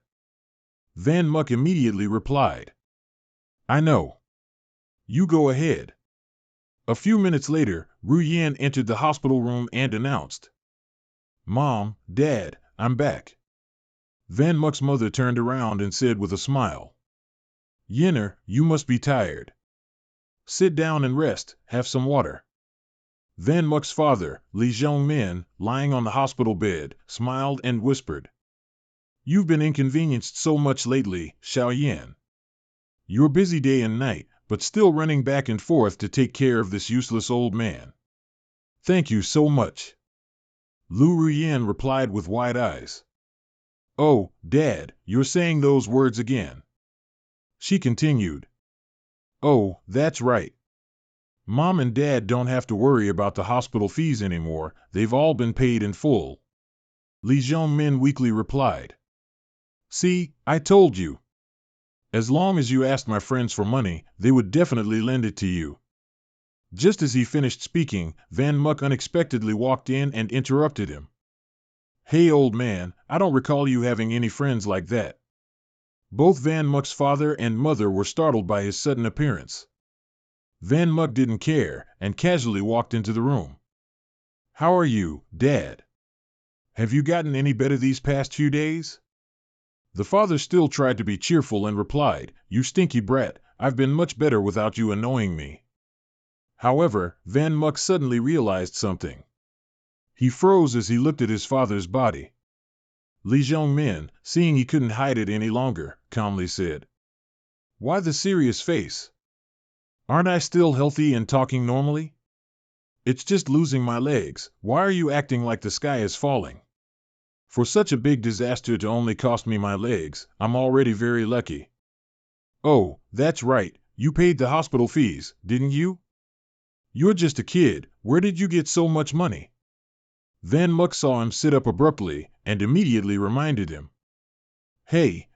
Van Muck immediately replied. I know. You go ahead. A few minutes later, Ruyen entered the hospital room and announced. Mom, Dad, I'm back. Van Muck's mother turned around and said with a smile. Yenner, you must be tired. Sit down and rest, have some water. Van Muck's father, Li Zhongmin, lying on the hospital bed, smiled and whispered. You've been inconvenienced so much lately, Xiao Yan. You're busy day and night, but still running back and forth to take care of this useless old man. Thank you so much. Lu Ruyen replied with wide eyes. Oh, Dad, you're saying those words again. She continued. Oh, that's right. Mom and Dad don't have to worry about the hospital fees anymore, they've all been paid in full. Li Zhongmin weakly replied. See, I told you. As long as you asked my friends for money, they would definitely lend it to you. Just as he finished speaking, Van Muck unexpectedly walked in and interrupted him. Hey old man, I don't recall you having any friends like that. Both Van Muck's father and mother were startled by his sudden appearance. Van Muck didn't care, and casually walked into the room. How are you, Dad? Have you gotten any better these past few days? The father still tried to be cheerful and replied, You stinky brat, I've been much better without you annoying me. However, Van Muck suddenly realized something. He froze as he looked at his father's body. Li Zhongmin, seeing he couldn't hide it any longer, calmly said, Why the serious face? Aren't I still healthy and talking normally? It's just losing my legs. Why are you acting like the sky is falling? For such a big disaster to only cost me my legs, I'm already very lucky. Oh, that's right, you paid the hospital fees, didn't you? You're just a kid, where did you get so much money? Van Muck saw him sit up abruptly, and immediately reminded him. Hey,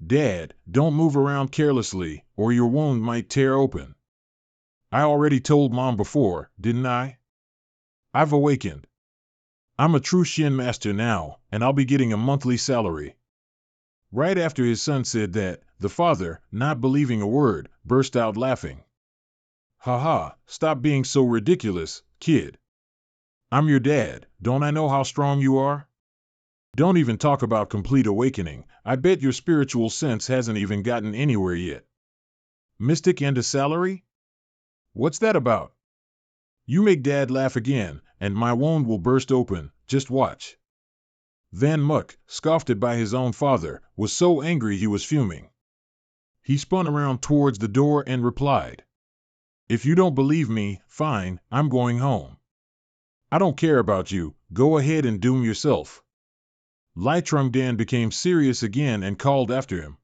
Dad, don't move around carelessly, or your wound might tear open. I already told Mom before, didn't I? I've awakened. I'm a true Shin master now, and I'll be getting a monthly salary. Right after his son said that, the father, not believing a word, burst out laughing. Ha ha, stop being so ridiculous, kid. I'm your dad, don't I know how strong you are? Don't even talk about complete awakening, I bet your spiritual sense hasn't even gotten anywhere yet. Mystic and a salary? What's that about? You make Dad laugh again, and my wound will burst open, just watch. Van Muck, scoffed at by his own father, was so angry he was fuming. He spun around towards the door and replied. If you don't believe me, fine, I'm going home. I don't care about you, go ahead and doom yourself. Lai Trung-Dan became serious again and called after him.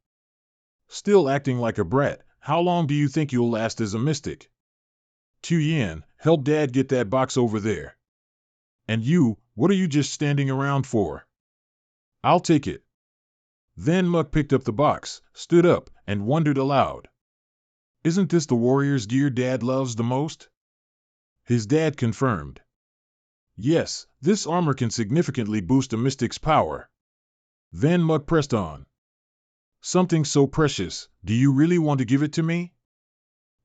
Still acting like a brat, how long do you think you'll last as a mystic? Tu Yan, help Dad get that box over there. And you, what are you just standing around for? I'll take it. Van Muck picked up the box, stood up, and wondered aloud. Isn't this the warrior's gear Dad loves the most? His dad confirmed. Yes, this armor can significantly boost a mystic's power. Van Muck pressed on. Something so precious, do you really want to give it to me?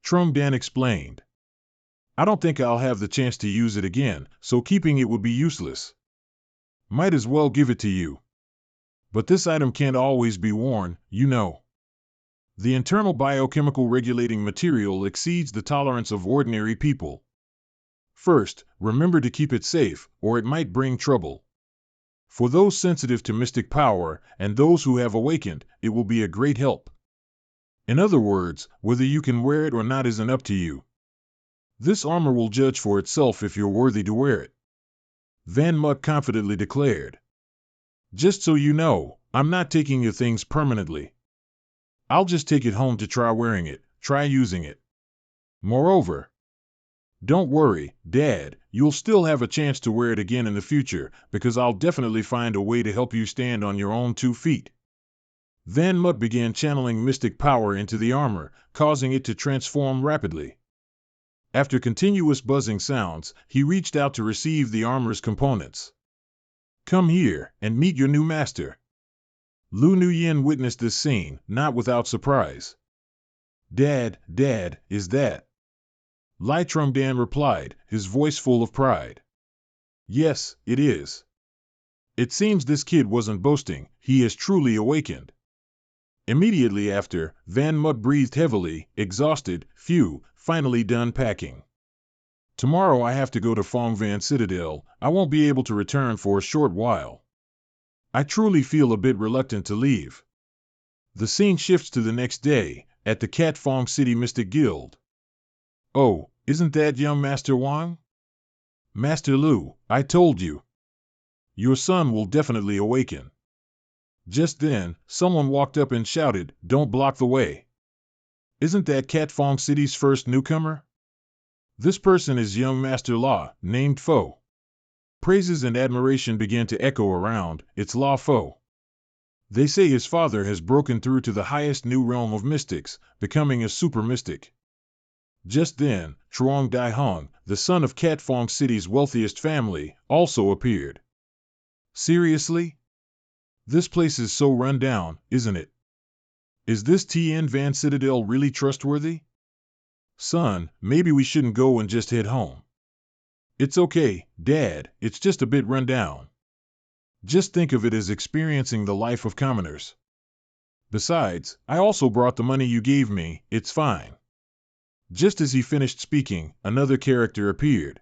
Trung-Dan explained. I don't think I'll have the chance to use it again, so keeping it would be useless. Might as well give it to you. But this item can't always be worn, you know. The internal biochemical regulating material exceeds the tolerance of ordinary people. First, remember to keep it safe, or it might bring trouble. For those sensitive to mystic power, and those who have awakened, it will be a great help. In other words, whether you can wear it or not isn't up to you. This armor will judge for itself if you're worthy to wear it. Van Muck confidently declared. Just so you know, I'm not taking your things permanently. I'll just take it home to try wearing it, try using it. Moreover, don't worry, Dad, you'll still have a chance to wear it again in the future, because I'll definitely find a way to help you stand on your own 2 feet. Van Muck began channeling mystic power into the armor, causing it to transform rapidly. After continuous buzzing sounds, he reached out to receive the armor's components. Come here and meet your new master. Lu Nuyen witnessed this scene, not without surprise. Dad, is that? Lai Trungdan replied, his voice full of pride. Yes, it is. It seems this kid wasn't boasting, he has truly awakened. Immediately after, Van Muk breathed heavily, exhausted. Phew, finally done packing. Tomorrow I have to go to Phong Van Citadel. I won't be able to return for a short while. I truly feel a bit reluctant to leave. The scene shifts to the next day, at the Cat Phong City Mystic Guild. Oh, isn't that young Master Wang? Master Lu, I told you. Your son will definitely awaken. Just then, someone walked up and shouted, Don't block the way. Isn't that Cat Phong City's first newcomer? This person is young Master La, named Fo. Praises and admiration began to echo around, it's La Fo. They say his father has broken through to the highest new realm of mystics, becoming a super mystic. Just then, Truong Dai Hong, the son of Cat Phong City's wealthiest family, also appeared. Seriously? This place is so run down, isn't it? Is this Tien Van Citadel really trustworthy? Son, maybe we shouldn't go and just head home. It's okay, Dad, it's just a bit run down. Just think of it as experiencing the life of commoners. Besides, I also brought the money you gave me, it's fine. Just as he finished speaking, another character appeared.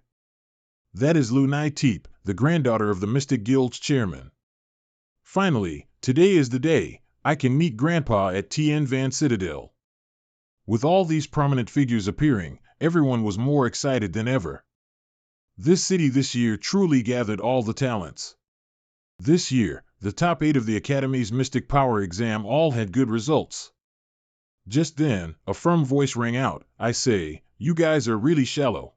That is Lu Nai Teep, the granddaughter of the Mystic Guild's chairman. Finally, today is the day, I can meet Grandpa at Tien Van Citadel. With all these prominent figures appearing, everyone was more excited than ever. This city this year truly gathered all the talents. This year, the top 8 of the Academy's Mystic Power exam all had good results. Just then, a firm voice rang out, I say, you guys are really shallow.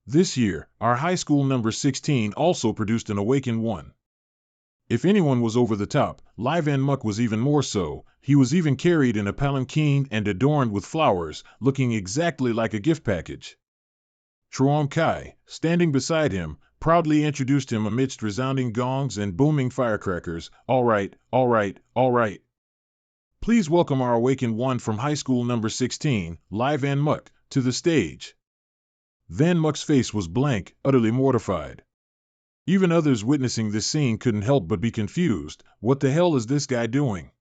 This year, our high school number 16 also produced an awakened one. If anyone was over the top, Lai Van Muk was even more so. He was even carried in a palanquin and adorned with flowers, looking exactly like a gift package. Truong Kai, standing beside him, proudly introduced him amidst resounding gongs and booming firecrackers. All right. Please welcome our awakened one from high school number 16, Lai Van Muk, to the stage. Van Muk's face was blank, utterly mortified. Even others witnessing this scene couldn't help but be confused. What the hell is this guy doing?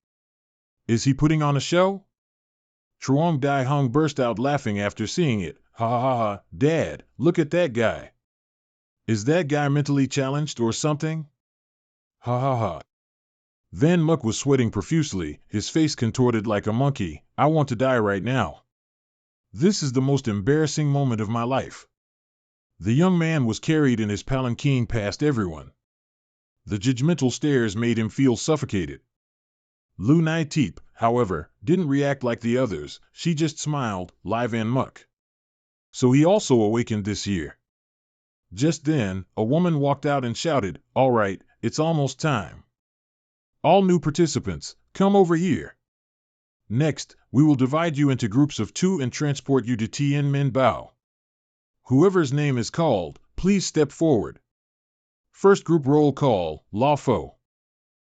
Is he putting on a show? Truong Dai Hong burst out laughing after seeing it. Ha ha ha, Dad, look at that guy. Is that guy mentally challenged or something? Ha ha ha. Van Muk was sweating profusely, his face contorted like a monkey. I want to die right now. This is the most embarrassing moment of my life. The young man was carried in his palanquin past everyone. The judgmental stares made him feel suffocated. Lu Nai Teep, however, didn't react like the others. She just smiled, Lai Van Muk. So he also awakened this year. Just then, a woman walked out and shouted, All right, it's almost time. All new participants, come over here. Next, we will divide you into groups of 2 and transport you to Tien Min Bao. Whoever's name is called, please step forward. First group roll call, La Fo.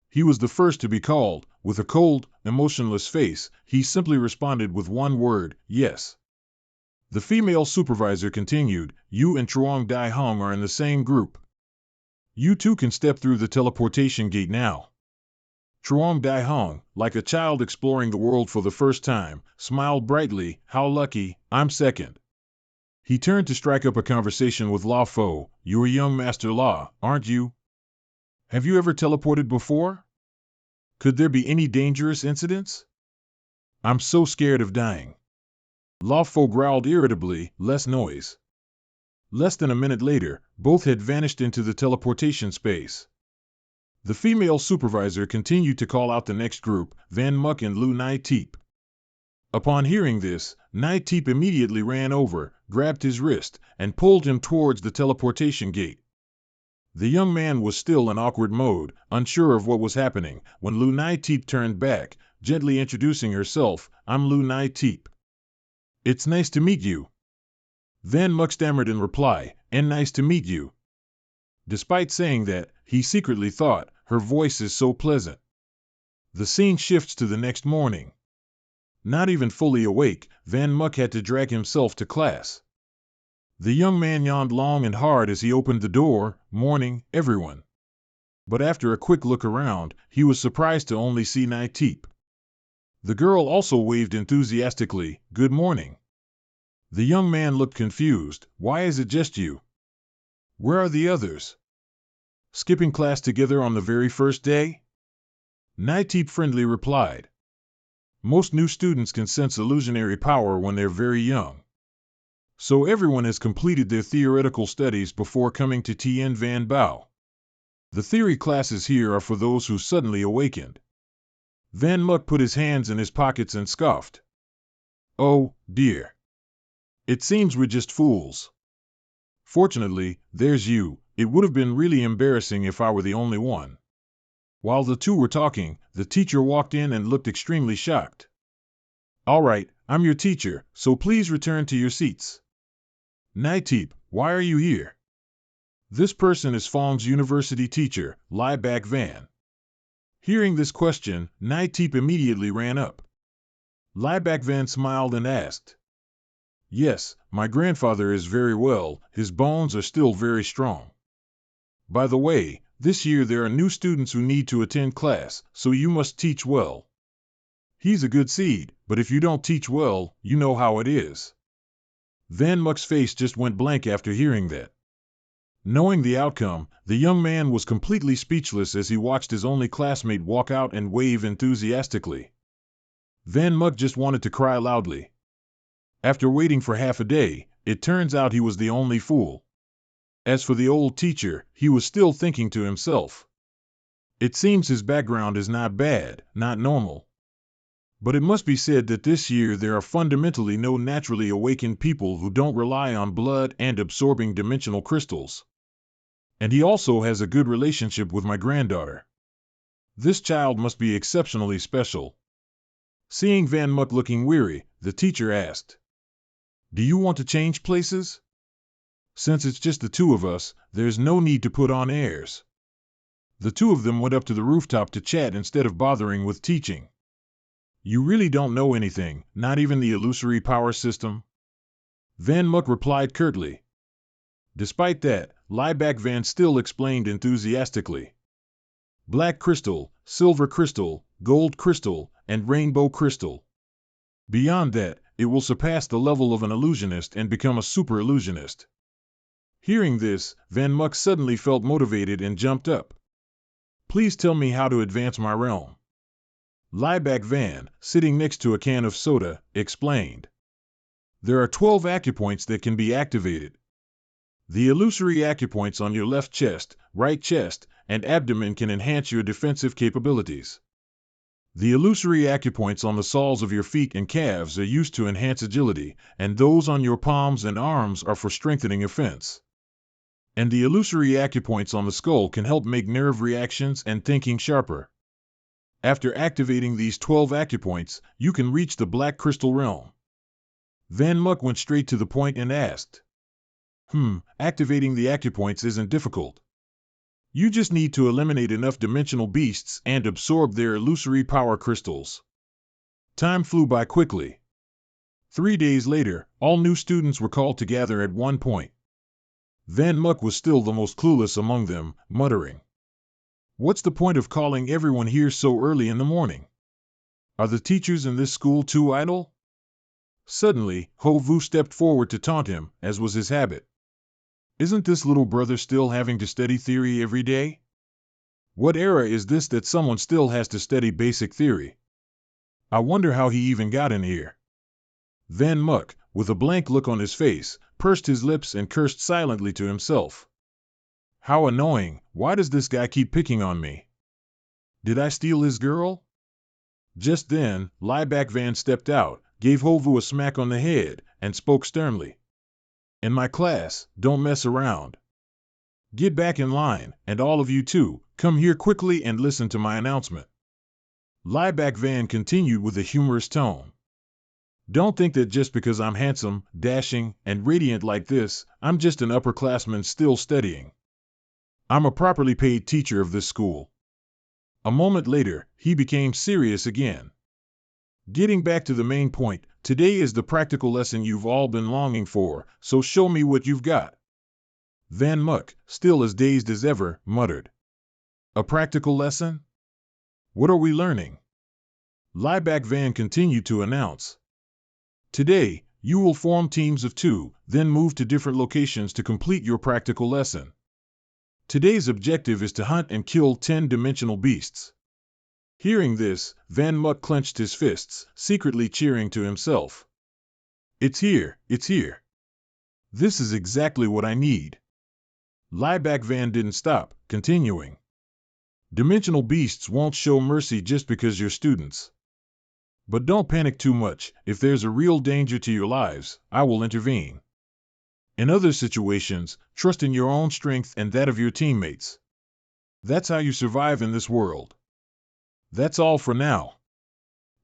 He was the first to be called. With a cold, emotionless face, he simply responded with one word, yes. The female supervisor continued, you and Truong Dai Hong are in the same group. You two can step through the teleportation gate now. Truong Dai Hong, like a child exploring the world for the first time, smiled brightly, how lucky, I'm second. He turned to strike up a conversation with La Fo. You're young Master La, aren't you? Have you ever teleported before? Could there be any dangerous incidents? I'm so scared of dying. La Fo growled irritably, less noise. Less than a minute later, both had vanished into the teleportation space. The female supervisor continued to call out the next group, Van Muk and Lu Nai Teep. Upon hearing this, Nai Teep immediately ran over, grabbed his wrist, and pulled him towards the teleportation gate. The young man was still in awkward mode, unsure of what was happening, when Lu Nai Teep turned back, gently introducing herself, I'm Lu Nai Teep. It's nice to meet you. Van Muck stammered in reply, "And nice to meet you." Despite saying that, he secretly thought, her voice is so pleasant. The scene shifts to the next morning. Not even fully awake, Van Muck had to drag himself to class. The young man yawned long and hard as he opened the door. "Morning, everyone." But after a quick look around, he was surprised to only see Naiteep. The girl also waved enthusiastically, "Good morning." The young man looked confused. "Why is it just you? Where are the others? Skipping class together on the very first day?" Naiteep friendly replied, "Most new students can sense illusionary power when they're very young. So everyone has completed their theoretical studies before coming to Tien Van Bao. The theory classes here are for those who suddenly awakened." Van Muck put his hands in his pockets and scoffed. "Oh, dear. It seems we're just fools. Fortunately, there's you. It would have been really embarrassing if I were the only one." While the two were talking, the teacher walked in and looked extremely shocked. "All right, I'm your teacher, so please return to your seats." "Naiteep, why are you here?" "This person is Fong's university teacher, Lai Bak Van." Hearing this question, Naiteep immediately ran up. Lai Bak Van smiled and asked, "Yes, my grandfather is very well, his bones are still very strong. By the way, this year there are new students who need to attend class, so you must teach well. He's a good seed, but if you don't teach well, you know how it is." Van Muck's face just went blank after hearing that. Knowing the outcome, the young man was completely speechless as he watched his only classmate walk out and wave enthusiastically. Van Muck just wanted to cry loudly. After waiting for half a day, it turns out he was the only fool. As for the old teacher, he was still thinking to himself, "It seems his background is not bad, not normal. But it must be said that this year there are fundamentally no naturally awakened people who don't rely on blood and absorbing dimensional crystals. And he also has a good relationship with my granddaughter. This child must be exceptionally special." Seeing Van Muck looking weary, the teacher asked, "Do you want to change places? Since it's just the two of us, there's no need to put on airs." The two of them went up to the rooftop to chat instead of bothering with teaching. "You really don't know anything, not even the illusory power system?" Van Muck replied curtly. Despite that, Lai Bak Van still explained enthusiastically. "Black crystal, silver crystal, gold crystal, and rainbow crystal. Beyond that, it will surpass the level of an illusionist and become a super illusionist." Hearing this, Van Muck suddenly felt motivated and jumped up. "Please tell me how to advance my realm." Lai Bak Van, sitting next to a can of soda, explained. "There are 12 acupoints that can be activated. The illusory acupoints on your left chest, right chest, and abdomen can enhance your defensive capabilities. The illusory acupoints on the soles of your feet and calves are used to enhance agility, and those on your palms and arms are for strengthening offense. And the illusory acupoints on the skull can help make nerve reactions and thinking sharper. After activating these 12 acupoints, you can reach the Black Crystal Realm." Van Muck went straight to the point and asked, "Activating the acupoints isn't difficult. You just need to eliminate enough dimensional beasts and absorb their illusory power crystals." Time flew by quickly. 3 days later, all new students were called to gather at one point. Van Muck was still the most clueless among them, muttering, "What's the point of calling everyone here so early in the morning? Are the teachers in this school too idle?" Suddenly, Ho Vu stepped forward to taunt him, as was his habit. "Isn't this little brother still having to study theory every day? What era is this that someone still has to study basic theory? I wonder how he even got in here." Van Muck, with a blank look on his face, pursed his lips and cursed silently to himself. "How annoying, why does this guy keep picking on me? Did I steal his girl?" Just then, Lai Bak Van stepped out, gave Ho Vu a smack on the head, and spoke sternly. "In my class, don't mess around. Get back in line, and all of you too, come here quickly and listen to my announcement." Lai Bak Van continued with a humorous tone. Don't think that just because I'm handsome, dashing, and radiant like this, I'm just an upperclassman still studying. I'm a properly paid teacher of this school. A moment later, he became serious again. Getting back to the main point, today is the practical lesson you've all been longing for, so show me what you've got. Van Muck, still as dazed as ever, muttered. A practical lesson? What are we learning? Lieback Van continued to announce. Today, you will form teams of 2, then move to different locations to complete your practical lesson. Today's objective is to hunt and kill 10-dimensional beasts. Hearing this, Van Muck clenched his fists, secretly cheering to himself. It's here, it's here. This is exactly what I need. Lieback Van didn't stop, continuing. Dimensional beasts won't show mercy just because you're students. But don't panic too much. If there's a real danger to your lives, I will intervene. In other situations, trust in your own strength and that of your teammates. That's how you survive in this world. That's all for now.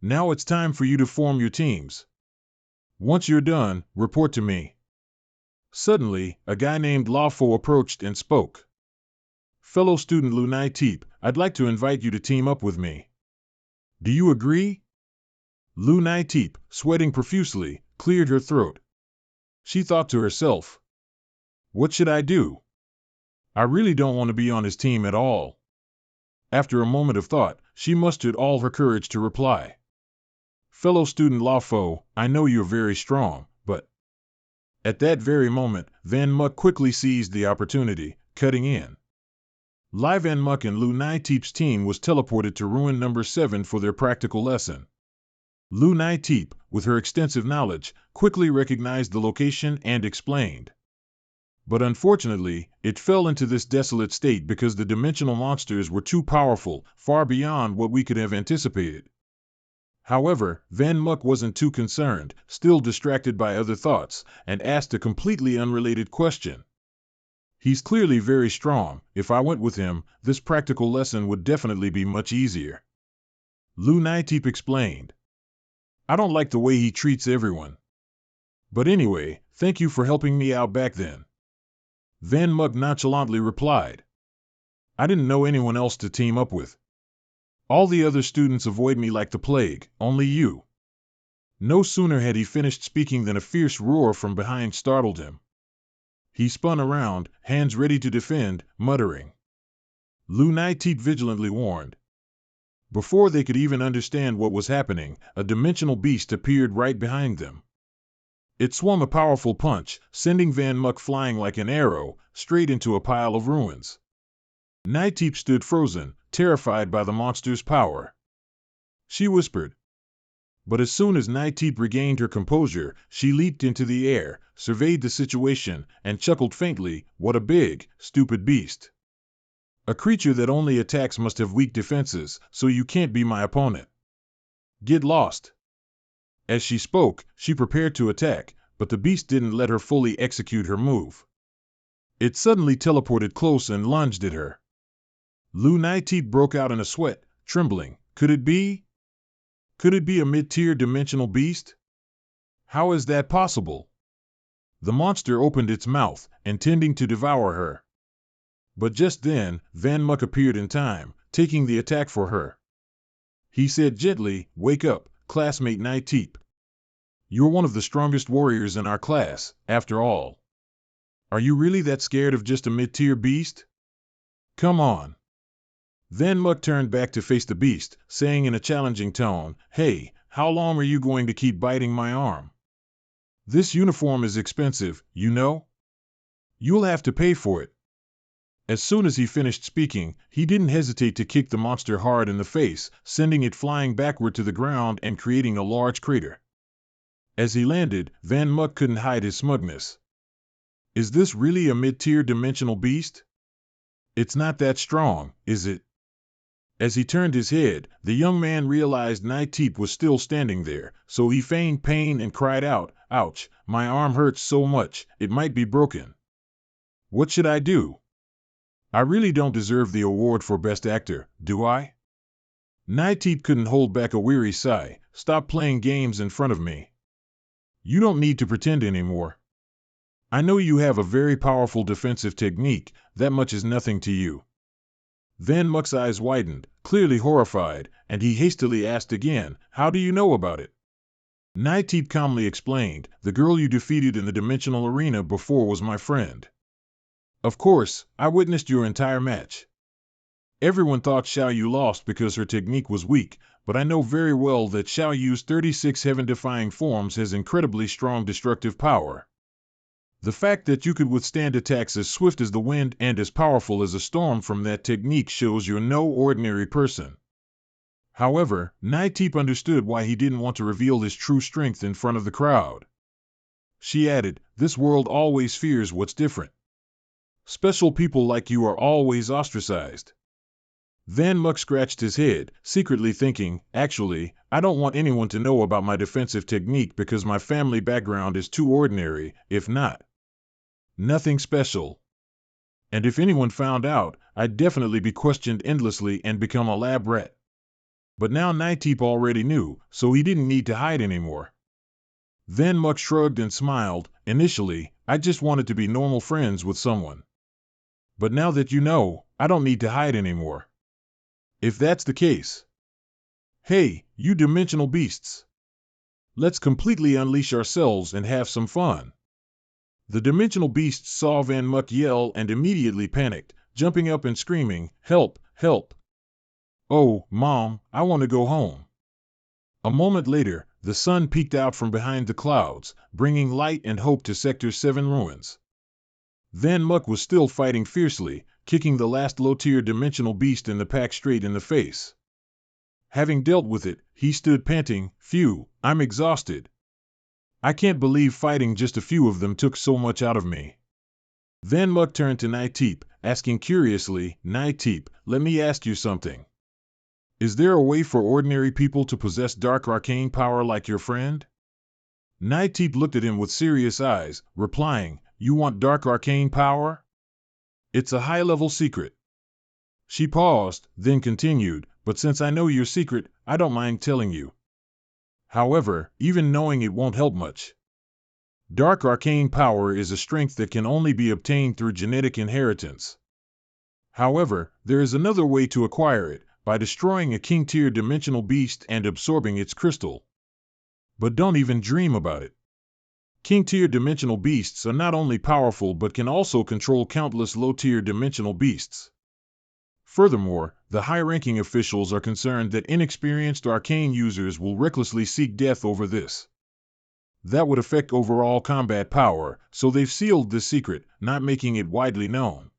Now it's time for you to form your teams. Once you're done, report to me. Suddenly, a guy named Lawfo approached and spoke. Fellow student Lunai Teep, I'd like to invite you to team up with me. Do you agree? Lunai Teep, sweating profusely, cleared her throat. She thought to herself, what should I do? I really don't want to be on his team at all. After a moment of thought, she mustered all her courage to reply. Fellow student Lawfo, I know you're very strong, but... At that very moment, Van Muck quickly seized the opportunity, cutting in. Lai Van Muck and Lunai Teep's team was teleported to ruin number 7 for their practical lesson. Lunai Teep, with her extensive knowledge, quickly recognized the location and explained. But unfortunately, it fell into this desolate state because the dimensional monsters were too powerful, far beyond what we could have anticipated. However, Van Muck wasn't too concerned, still distracted by other thoughts, and asked a completely unrelated question. He's clearly very strong. If I went with him, this practical lesson would definitely be much easier. Lunai Teep explained. I don't like the way he treats everyone. But anyway, thank you for helping me out back then. Van Muck nonchalantly replied. I didn't know anyone else to team up with. All the other students avoid me like the plague, only you. No sooner had he finished speaking than a fierce roar from behind startled him. He spun around, hands ready to defend, muttering. Lunai Teep vigilantly warned. Before they could even understand what was happening, a dimensional beast appeared right behind them. It swung a powerful punch, sending Van Muck flying like an arrow, straight into a pile of ruins. Nighteep stood frozen, terrified by the monster's power. She whispered. But as soon as Nighteep regained her composure, she leaped into the air, surveyed the situation, and chuckled faintly, what a big, stupid beast. A creature that only attacks must have weak defenses, so you can't be my opponent. Get lost. As she spoke, she prepared to attack, but the beast didn't let her fully execute her move. It suddenly teleported close and lunged at her. Lunai Teep broke out in a sweat, trembling. Could it be? Could it be a mid-tier dimensional beast? How is that possible? The monster opened its mouth, intending to devour her. But just then, Van Muck appeared in time, taking the attack for her. He said gently, wake up, classmate Nighteep. You're one of the strongest warriors in our class, after all. Are you really that scared of just a mid-tier beast? Come on. Van Muck turned back to face the beast, saying in a challenging tone, hey, how long are you going to keep biting my arm? This uniform is expensive, you know? You'll have to pay for it. As soon as he finished speaking, he didn't hesitate to kick the monster hard in the face, sending it flying backward to the ground and creating a large crater. As he landed, Van Muck couldn't hide his smugness. Is this really a mid-tier dimensional beast? It's not that strong, is it? As he turned his head, the young man realized Nighteep was still standing there, so he feigned pain and cried out, ouch, my arm hurts so much, it might be broken. What should I do? I really don't deserve the award for Best Actor, do I? Nighteep couldn't hold back a weary sigh. Stop playing games in front of me. You don't need to pretend anymore. I know you have a very powerful defensive technique, that much is nothing to you. Van Muck's eyes widened, clearly horrified, and he hastily asked again, how do you know about it? Naiteep calmly explained, the girl you defeated in the dimensional arena before was my friend. Of course, I witnessed your entire match. Everyone thought Xiao Yu lost because her technique was weak, but I know very well that Xiao Yu's 36 heaven-defying forms has incredibly strong destructive power. The fact that you could withstand attacks as swift as the wind and as powerful as a storm from that technique shows you're no ordinary person. However, Naiteep understood why he didn't want to reveal his true strength in front of the crowd. She added, this world always fears what's different. Special people like you are always ostracized. Van Muck scratched his head, secretly thinking, actually, I don't want anyone to know about my defensive technique because my family background is too ordinary, if not nothing special. And if anyone found out, I'd definitely be questioned endlessly and become a lab rat. But now Naiteep already knew, so he didn't need to hide anymore. Van Muck shrugged and smiled. Initially, I just wanted to be normal friends with someone. But now that you know, I don't need to hide anymore. If that's the case. Hey, you dimensional beasts. Let's completely unleash ourselves and have some fun. The dimensional beasts saw Van Muck yell and immediately panicked, jumping up and screaming, help, help. Oh, Mom, I want to go home. A moment later, the sun peeked out from behind the clouds, bringing light and hope to Sector 7 ruins. Van Muck was still fighting fiercely, kicking the last low-tier dimensional beast in the pack straight in the face. Having dealt with it, he stood panting, phew, I'm exhausted. I can't believe fighting just a few of them took so much out of me. Van Muck turned to Naiteep, asking curiously, Naiteep, let me ask you something. Is there a way for ordinary people to possess dark arcane power like your friend? Naiteep looked at him with serious eyes, replying, you want dark arcane power? It's a high-level secret. She paused, then continued, but since I know your secret, I don't mind telling you. However, even knowing it won't help much. Dark arcane power is a strength that can only be obtained through genetic inheritance. However, there is another way to acquire it, by destroying a king-tier dimensional beast and absorbing its crystal. But don't even dream about it. King-tier dimensional beasts are not only powerful but can also control countless low-tier dimensional beasts. Furthermore, the high-ranking officials are concerned that inexperienced arcane users will recklessly seek death over this. That would affect overall combat power, so they've sealed this secret, not making it widely known.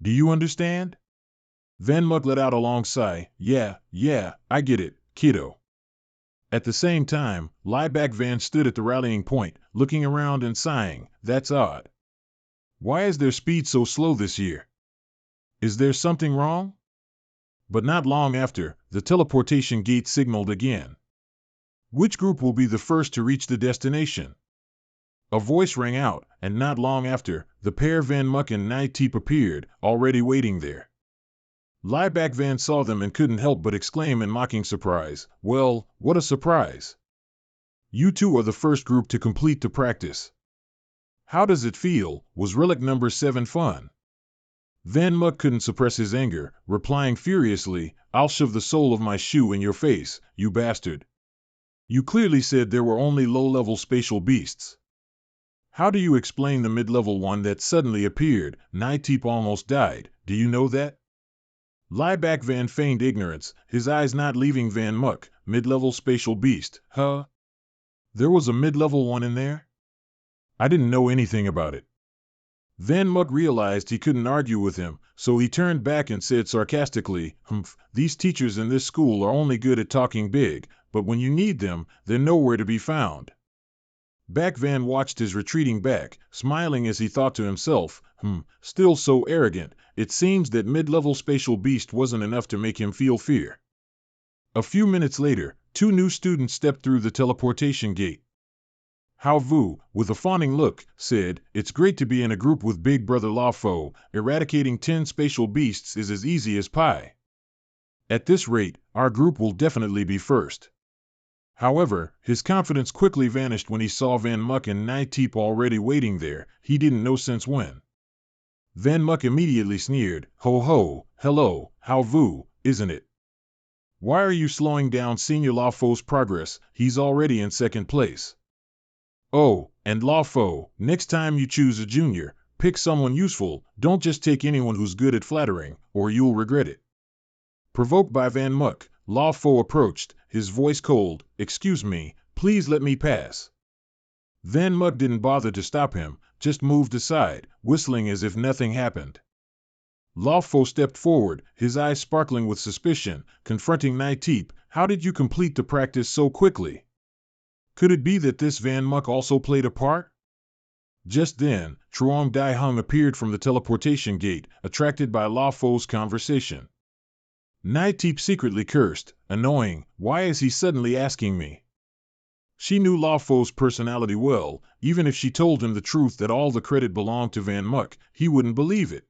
Do you understand? Van Muck let out a long sigh. Yeah, I get it, kiddo. At the same time, Lieback Van stood at the rallying point, looking around and sighing, that's odd. Why is their speed so slow this year? Is there something wrong? But not long after, the teleportation gate signaled again. Which group will be the first to reach the destination? A voice rang out, and not long after, the pair Van Muck and Naiteep appeared, already waiting there. Lieback Van saw them and couldn't help but exclaim in mocking surprise, well, what a surprise. You two are the first group to complete the practice. How does it feel? Was relic number 7 fun? Van Muck couldn't suppress his anger, replying furiously, I'll shove the sole of my shoe in your face, you bastard. You clearly said there were only low-level spatial beasts. How do you explain the mid-level one that suddenly appeared? Naiteep almost died, do you know that? Lieback Van feigned ignorance, his eyes not leaving Van Muck. Mid-level spatial beast, huh? There was a mid-level one in there? I didn't know anything about it. Van Muck realized he couldn't argue with him, so he turned back and said sarcastically, these teachers in this school are only good at talking big, but when you need them, they're nowhere to be found. Back Van watched his retreating back, smiling as he thought to himself, still so arrogant, it seems that mid-level spatial beast wasn't enough to make him feel fear. A few minutes later, 2 new students stepped through the teleportation gate. Hao Vu, with a fawning look, said, it's great to be in a group with Big Brother Lao Fo. Eradicating 10 spatial beasts is as easy as pie. At this rate, our group will definitely be first. However, his confidence quickly vanished when he saw Van Muck and Nighteep already waiting there, he didn't know since when. Van Muck immediately sneered, "Ho ho, hello, how vu, isn't it? Why are you slowing down Senior Lafo's progress? He's already in second place. Oh, and Lafo, next time you choose a junior, pick someone useful, don't just take anyone who's good at flattering, or you'll regret it." Provoked by Van Muck, Lafo approached, his voice cold. "Excuse me, please let me pass." Van Muck didn't bother to stop him, just moved aside, whistling as if nothing happened. Lafo stepped forward, his eyes sparkling with suspicion, confronting Nighteep. "How did you complete the practice so quickly? Could it be that this Van Muck also played a part?" Just then, Truong Dai Hung appeared from the teleportation gate, attracted by Lafo's conversation. Nighteep secretly cursed, "Annoying, why is he suddenly asking me?" She knew Lafo's personality well. Even if she told him the truth that all the credit belonged to Van Muck, he wouldn't believe it.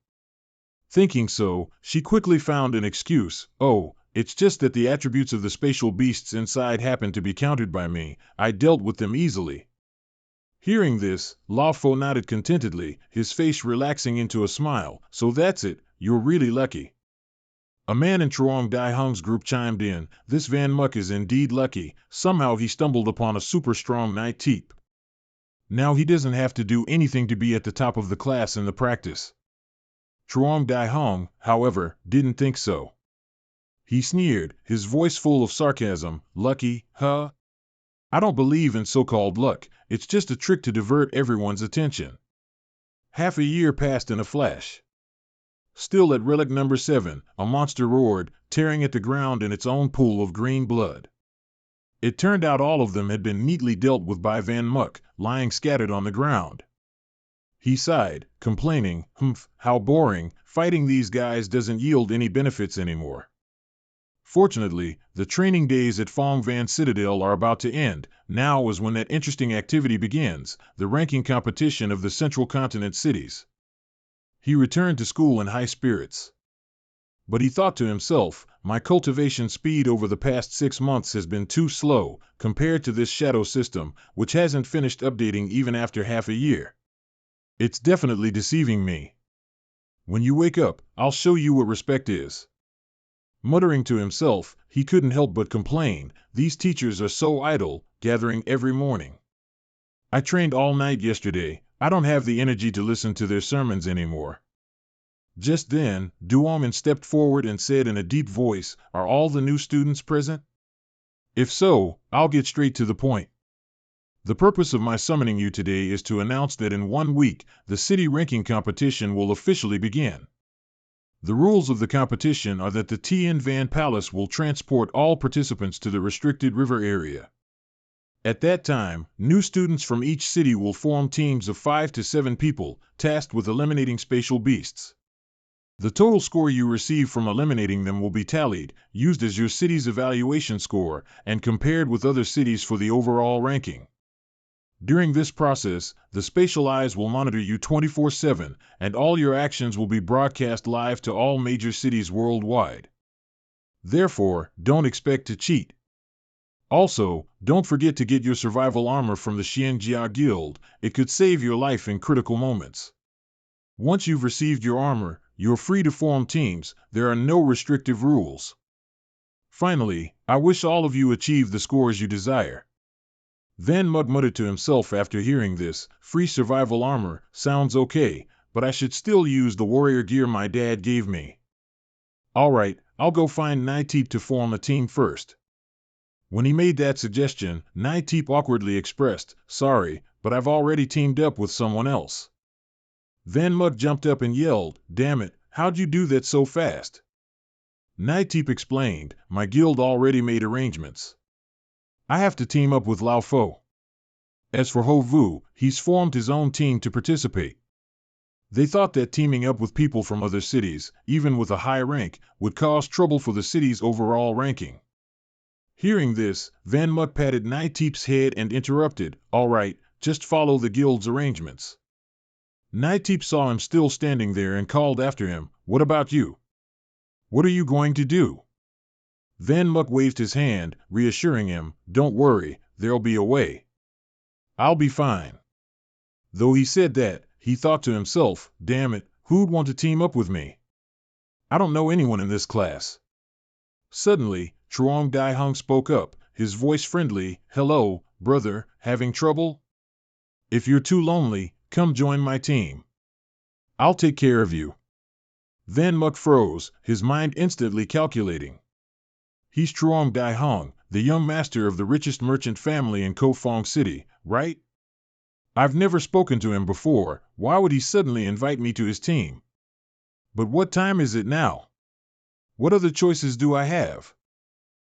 Thinking so, she quickly found an excuse. "Oh, it's just that the attributes of the spatial beasts inside happen to be countered by me. I dealt with them easily." Hearing this, Lafo nodded contentedly, his face relaxing into a smile. "So that's it, you're really lucky." A man in Truong Dai Hung's group chimed in, "This Van Muck is indeed lucky. Somehow he stumbled upon a super strong Nighteep. Now he doesn't have to do anything to be at the top of the class in the practice." Truong Dai Hung, however, didn't think so. He sneered, his voice full of sarcasm. "Lucky, huh? I don't believe in so-called luck, it's just a trick to divert everyone's attention." Half a year passed in a flash. Still at relic number 7, a monster roared, tearing at the ground in its own pool of green blood. It turned out all of them had been neatly dealt with by Van Muck, lying scattered on the ground. He sighed, complaining, "Humph, how boring, fighting these guys doesn't yield any benefits anymore." Fortunately, the training days at Phong Van Citadel are about to end. Now is when that interesting activity begins, the ranking competition of the Central Continent cities. He returned to school in high spirits. But he thought to himself, "My cultivation speed over the past 6 months has been too slow, compared to this shadow system, which hasn't finished updating even after half a year. It's definitely deceiving me. When you wake up, I'll show you what respect is." Muttering to himself, he couldn't help but complain, "These teachers are so idle, gathering every morning. I trained all night yesterday, I don't have the energy to listen to their sermons anymore." Just then, Duomin stepped forward and said in a deep voice, "Are all the new students present? If so, I'll get straight to the point. The purpose of my summoning you today is to announce that in 1 week, the city ranking competition will officially begin. The rules of the competition are that the Tien Van Palace will transport all participants to the restricted river area. At that time, new students from each city will form teams of 5 to 7 people, tasked with eliminating spatial beasts. The total score you receive from eliminating them will be tallied, used as your city's evaluation score, and compared with other cities for the overall ranking. During this process, the spatial eyes will monitor you 24/7, and all your actions will be broadcast live to all major cities worldwide. Therefore, don't expect to cheat. Also, don't forget to get your survival armor from the Xiangjia Guild, it could save your life in critical moments. Once you've received your armor, you're free to form teams, there are no restrictive rules. Finally, I wish all of you achieve the scores you desire." Van Muck muttered to himself after hearing this, "Free survival armor, sounds okay, but I should still use the warrior gear my dad gave me. Alright, I'll go find Nighteep to form a team first." When he made that suggestion, Nighteep awkwardly expressed, "Sorry, but I've already teamed up with someone else." Van Muck jumped up and yelled, "Damn it, how'd you do that so fast?" Nighteep explained, "My guild already made arrangements. I have to team up with Lao Fo. As for Ho Vu, he's formed his own team to participate." They thought that teaming up with people from other cities, even with a high rank, would cause trouble for the city's overall ranking. Hearing this, Van Muck patted Nighteep's head and interrupted, "All right, just follow the guild's arrangements." Nighteep saw him still standing there and called after him, "What about you? What are you going to do?" Van Muck waved his hand, reassuring him, "Don't worry, there'll be a way. I'll be fine." Though he said that, he thought to himself, "Damn it, who'd want to team up with me? I don't know anyone in this class." Suddenly, Truong Dai Hung spoke up, his voice friendly, "Hello, brother, having trouble? If you're too lonely, come join my team. I'll take care of you." Van Muck froze, his mind instantly calculating. He's Truong Dai Hung, the young master of the richest merchant family in Kofong City, right? I've never spoken to him before, why would he suddenly invite me to his team? But what time is it now? What other choices do I have?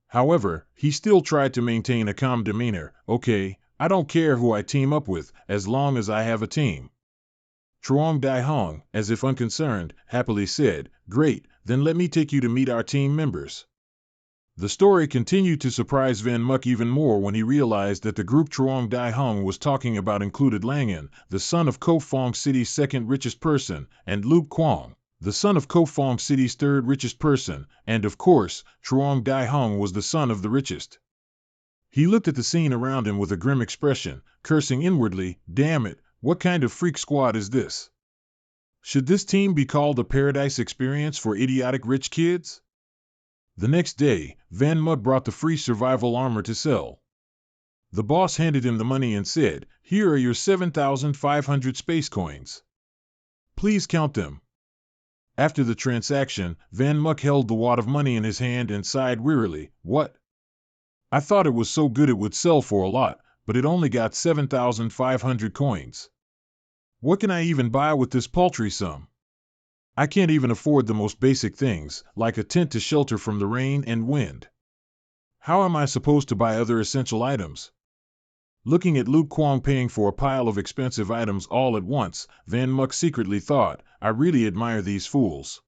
However, he still tried to maintain a calm demeanor. "Okay, I don't care who I team up with, as long as I have a team." Truong Dai Hong, as if unconcerned, happily said, "Great, then let me take you to meet our team members." The story continued to surprise Van Muck even more when he realized that the group Truong Dai Hong was talking about included Langan, the son of Kofong City's second richest person, and Luke Kwong, the son of Kofong City's third richest person, and of course, Truong Dai Hong was the son of the richest. He looked at the scene around him with a grim expression, cursing inwardly, "Damn it, what kind of freak squad is this? Should this team be called a paradise experience for idiotic rich kids?" The next day, Van Muck brought the free survival armor to sell. The boss handed him the money and said, "Here are your 7,500 space coins. Please count them." After the transaction, Van Muck held the wad of money in his hand and sighed wearily, "What? I thought it was so good it would sell for a lot, but it only got 7,500 coins. What can I even buy with this paltry sum? I can't even afford the most basic things, like a tent to shelter from the rain and wind. How am I supposed to buy other essential items?" Looking at Luke Kwong paying for a pile of expensive items all at once, Van Muck secretly thought, "I really admire these fools."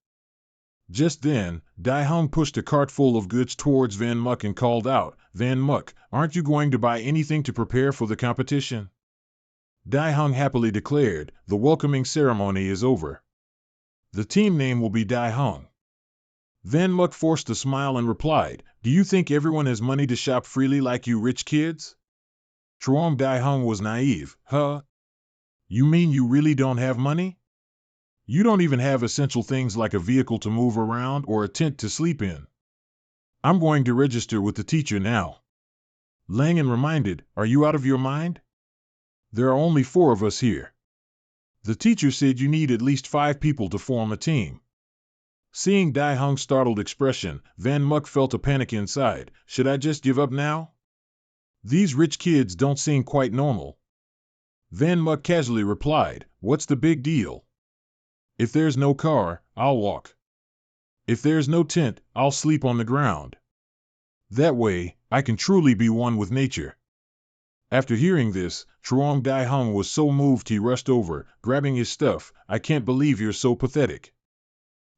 Just then, Dai Hung pushed a cart full of goods towards Van Muck and called out, "Van Muck, aren't you going to buy anything to prepare for the competition?" Dai Hung happily declared, "The welcoming ceremony is over. The team name will be Dai Hung." Van Muck forced a smile and replied, "Do you think everyone has money to shop freely like you rich kids?" Truong Dai Hung was naive. "Huh? You mean you really don't have money? You don't even have essential things like a vehicle to move around or a tent to sleep in." "I'm going to register with the teacher now." Langan reminded, "Are you out of your mind? There are only 4 of us here. The teacher said you need at least 5 people to form a team." Seeing Dai Hung's startled expression, Van Muck felt a panic inside. Should I just give up now? These rich kids don't seem quite normal. Van Muck casually replied, "What's the big deal? If there's no car, I'll walk. If there's no tent, I'll sleep on the ground. That way, I can truly be one with nature." After hearing this, Truong Dai Hung was so moved he rushed over, grabbing his stuff. "I can't believe you're so pathetic.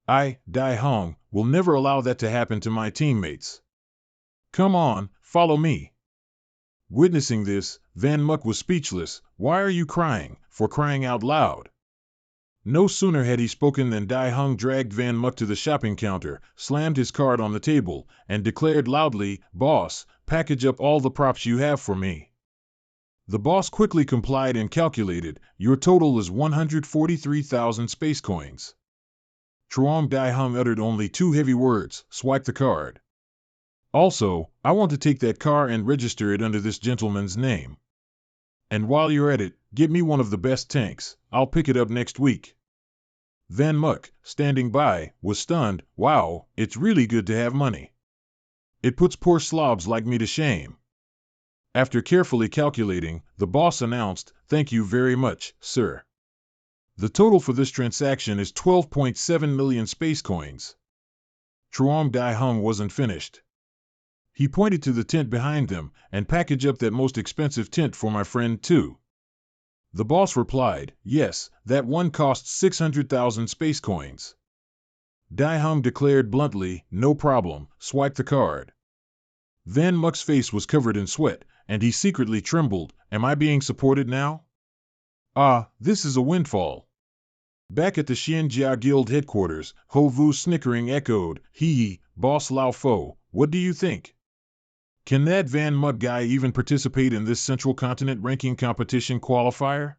I, Dai Hung, will never allow that to happen to my teammates. Come on, follow me." Witnessing this, Van Muck was speechless. "Why are you crying, for crying out loud?" No sooner had he spoken than Dai Hung dragged Van Muck to the shopping counter, slammed his card on the table, and declared loudly, "Boss, package up all the props you have for me." The boss quickly complied and calculated, "Your total is 143,000 space coins." Truong Dai Hung uttered only 2 heavy words, "Swipe the card. Also, I want to take that car and register it under this gentleman's name. And while you're at it, get me one of the best tanks. I'll pick it up next week." Van Muck, standing by, was stunned. "Wow, it's really good to have money. It puts poor slobs like me to shame." After carefully calculating, the boss announced, "Thank you very much, sir. The total for this transaction is 12.7 million space coins." Truong Dai Hung wasn't finished. He pointed to the tent behind them, "And package up that most expensive tent for my friend too." The boss replied, "Yes, that one costs 600,000 space coins." Dai Hung declared bluntly, "No problem, swipe the card." Van Muck's face was covered in sweat, and he secretly trembled. Am I being supported now? Ah, this is a windfall. Back at the Xianjia Guild headquarters, Ho Vu snickering echoed, "Hee, Boss Lao Fo, what do you think? Can that Van Mud guy even participate in this Central Continent ranking competition qualifier?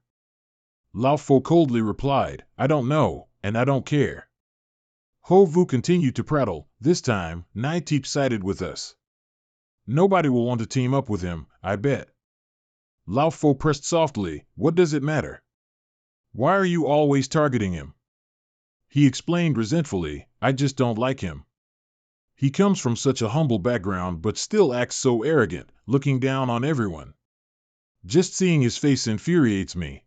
Lao Fo coldly replied, I don't know, and I don't care. Ho Vu continued to prattle, this time, Nai Teep sided with us. Nobody will want to team up with him, I bet. Lao Fo pressed softly, what does it matter? Why are you always targeting him? He explained resentfully, I just don't like him. He comes from such a humble background but still acts so arrogant, looking down on everyone. Just seeing his face infuriates me.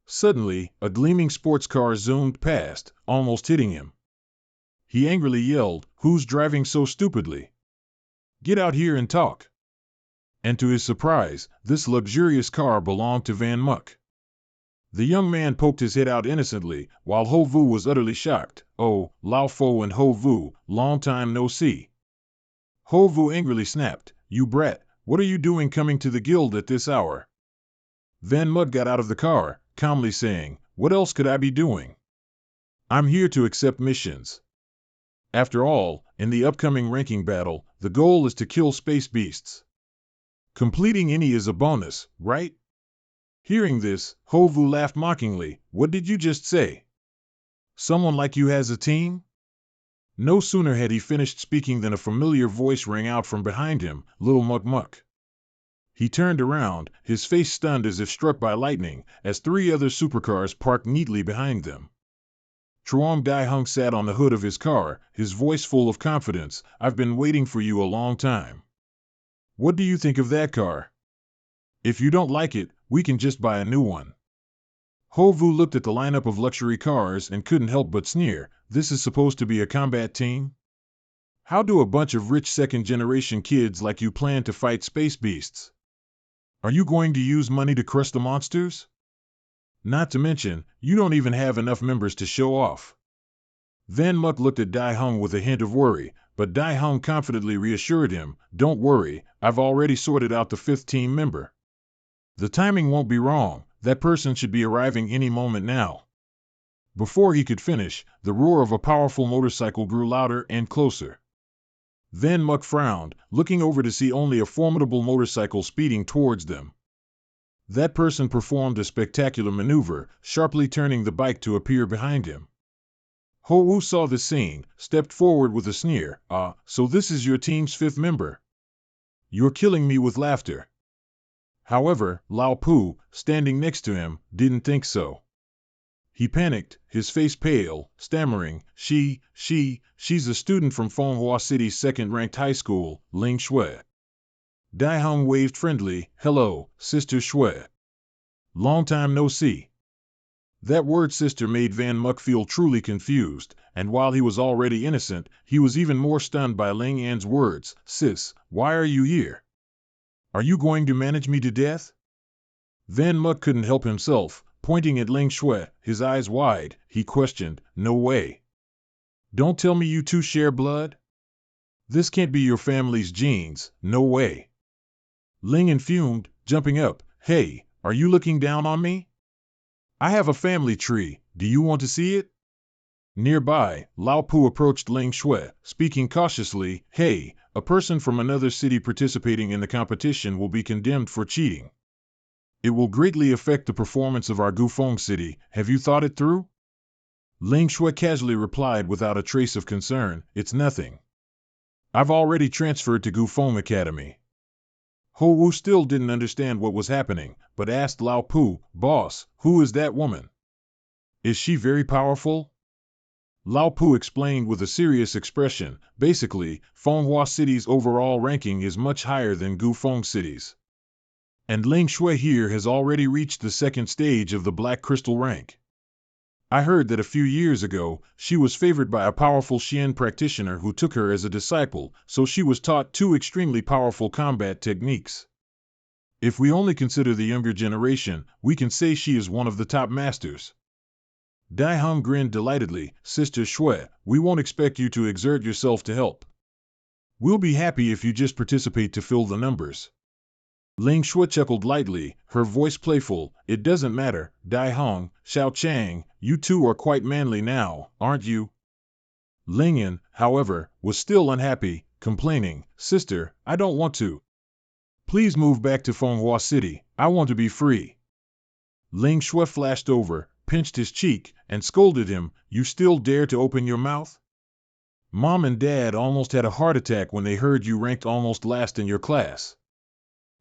Suddenly, a gleaming sports car zoomed past, almost hitting him. He angrily yelled, who's driving so stupidly? Get out here and talk. And to his surprise, this luxurious car belonged to Van Muck. The young man poked his head out innocently, while Ho Vu was utterly shocked. Oh, Lao Fo and Ho Vu, long time no see. Ho Vu angrily snapped, you brat, what are you doing coming to the guild at this hour? Van Mud got out of the car, calmly saying, what else could I be doing? I'm here to accept missions. After all, in the upcoming ranking battle, the goal is to kill space beasts. Completing any is a bonus, right? Hearing this, Ho Vu laughed mockingly, what did you just say? Someone like you has a team? No sooner had he finished speaking than a familiar voice rang out from behind him, Little Muck Muck. He turned around, his face stunned as if struck by lightning, as 3 other supercars parked neatly behind them. Truong Dai Hung sat on the hood of his car, his voice full of confidence, I've been waiting for you a long time. What do you think of that car? If you don't like it, we can just buy a new one. Ho Vu looked at the lineup of luxury cars and couldn't help but sneer, this is supposed to be a combat team? How do a bunch of rich second-generation kids like you plan to fight space beasts? Are you going to use money to crush the monsters? Not to mention, you don't even have enough members to show off. Van Muck looked at Dai Hung with a hint of worry, but Dai Hung confidently reassured him, don't worry, I've already sorted out the 5th team member. The timing won't be wrong, that person should be arriving any moment now. Before he could finish, the roar of a powerful motorcycle grew louder and closer. Van Muck frowned, looking over to see only a formidable motorcycle speeding towards them. That person performed a spectacular maneuver, sharply turning the bike to appear behind him. Ho Wu saw the scene, stepped forward with a sneer, so this is your team's 5th member. You're killing me with laughter. However, Lao Pu, standing next to him, didn't think so. He panicked, his face pale, stammering, she's a student from Manhua City's 2nd-ranked high school, Ling Shui. Dai Hung waved friendly, hello, Sister Shui. Long time no see. That word sister made Van Muck feel truly confused, and while he was already innocent, he was even more stunned by Ling An's words, sis, why are you here? Are you going to manage me to death? Van Muck couldn't help himself, pointing at Ling Shui, his eyes wide, he questioned, no way. Don't tell me you two share blood? This can't be your family's genes, no way. Ling An fumed, jumping up, hey, are you looking down on me? I have a family tree, do you want to see it? Nearby, Lao Pu approached Ling Shui, speaking cautiously, hey, a person from another city participating in the competition will be condemned for cheating. It will greatly affect the performance of our Gufeng city, have you thought it through? Ling Shui casually replied without a trace of concern, it's nothing. I've already transferred to Gufeng Academy. Ho Wu still didn't understand what was happening, but asked Lao Pu, boss, who is that woman? Is she very powerful? Lao Pu explained with a serious expression, basically, Manhua City's overall ranking is much higher than Gufeng City's. And Ling Shui here has already reached the 2nd stage of the Black Crystal rank. I heard that a few years ago, she was favored by a powerful Xian practitioner who took her as a disciple, so she was taught 2 extremely powerful combat techniques. If we only consider the younger generation, we can say she is one of the top masters. Dai Hung grinned delightedly, Sister Shui, we won't expect you to exert yourself to help. We'll be happy if you just participate to fill the numbers. Ling Shui chuckled lightly, her voice playful, it doesn't matter, Dai Hong, Xiao Chang, you two are quite manly now, aren't you? Ling An, however, was still unhappy, complaining, "Sister, I don't want to. Please move back to Manhua City. I want to be free." Ling Shui flashed over, pinched his cheek, and scolded him, "You still dare to open your mouth? Mom and Dad almost had a heart attack when they heard you ranked almost last in your class.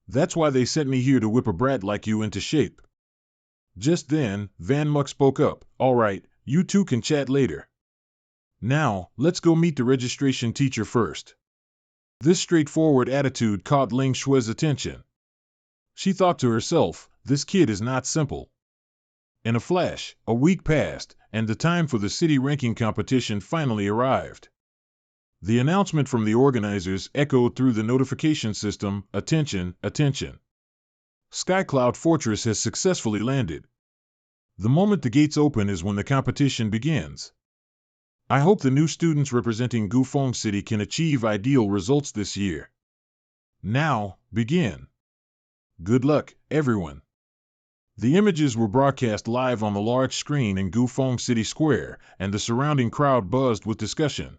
That's why they sent me here to whip a brat like you into shape." Just then, Van Muck spoke up, "All right, you two can chat later. Now, let's go meet the registration teacher first." This straightforward attitude caught Ling Shui's attention. She thought to herself, this kid is not simple. In a flash, a week passed, and the time for the city ranking competition finally arrived. The announcement from the organizers echoed through the notification system, "Attention, attention. Skycloud Fortress has successfully landed. The moment the gates open is when the competition begins. I hope the new students representing Gufeng City can achieve ideal results this year. Now, begin. Good luck, everyone." The images were broadcast live on the large screen in Gufeng City Square, and the surrounding crowd buzzed with discussion.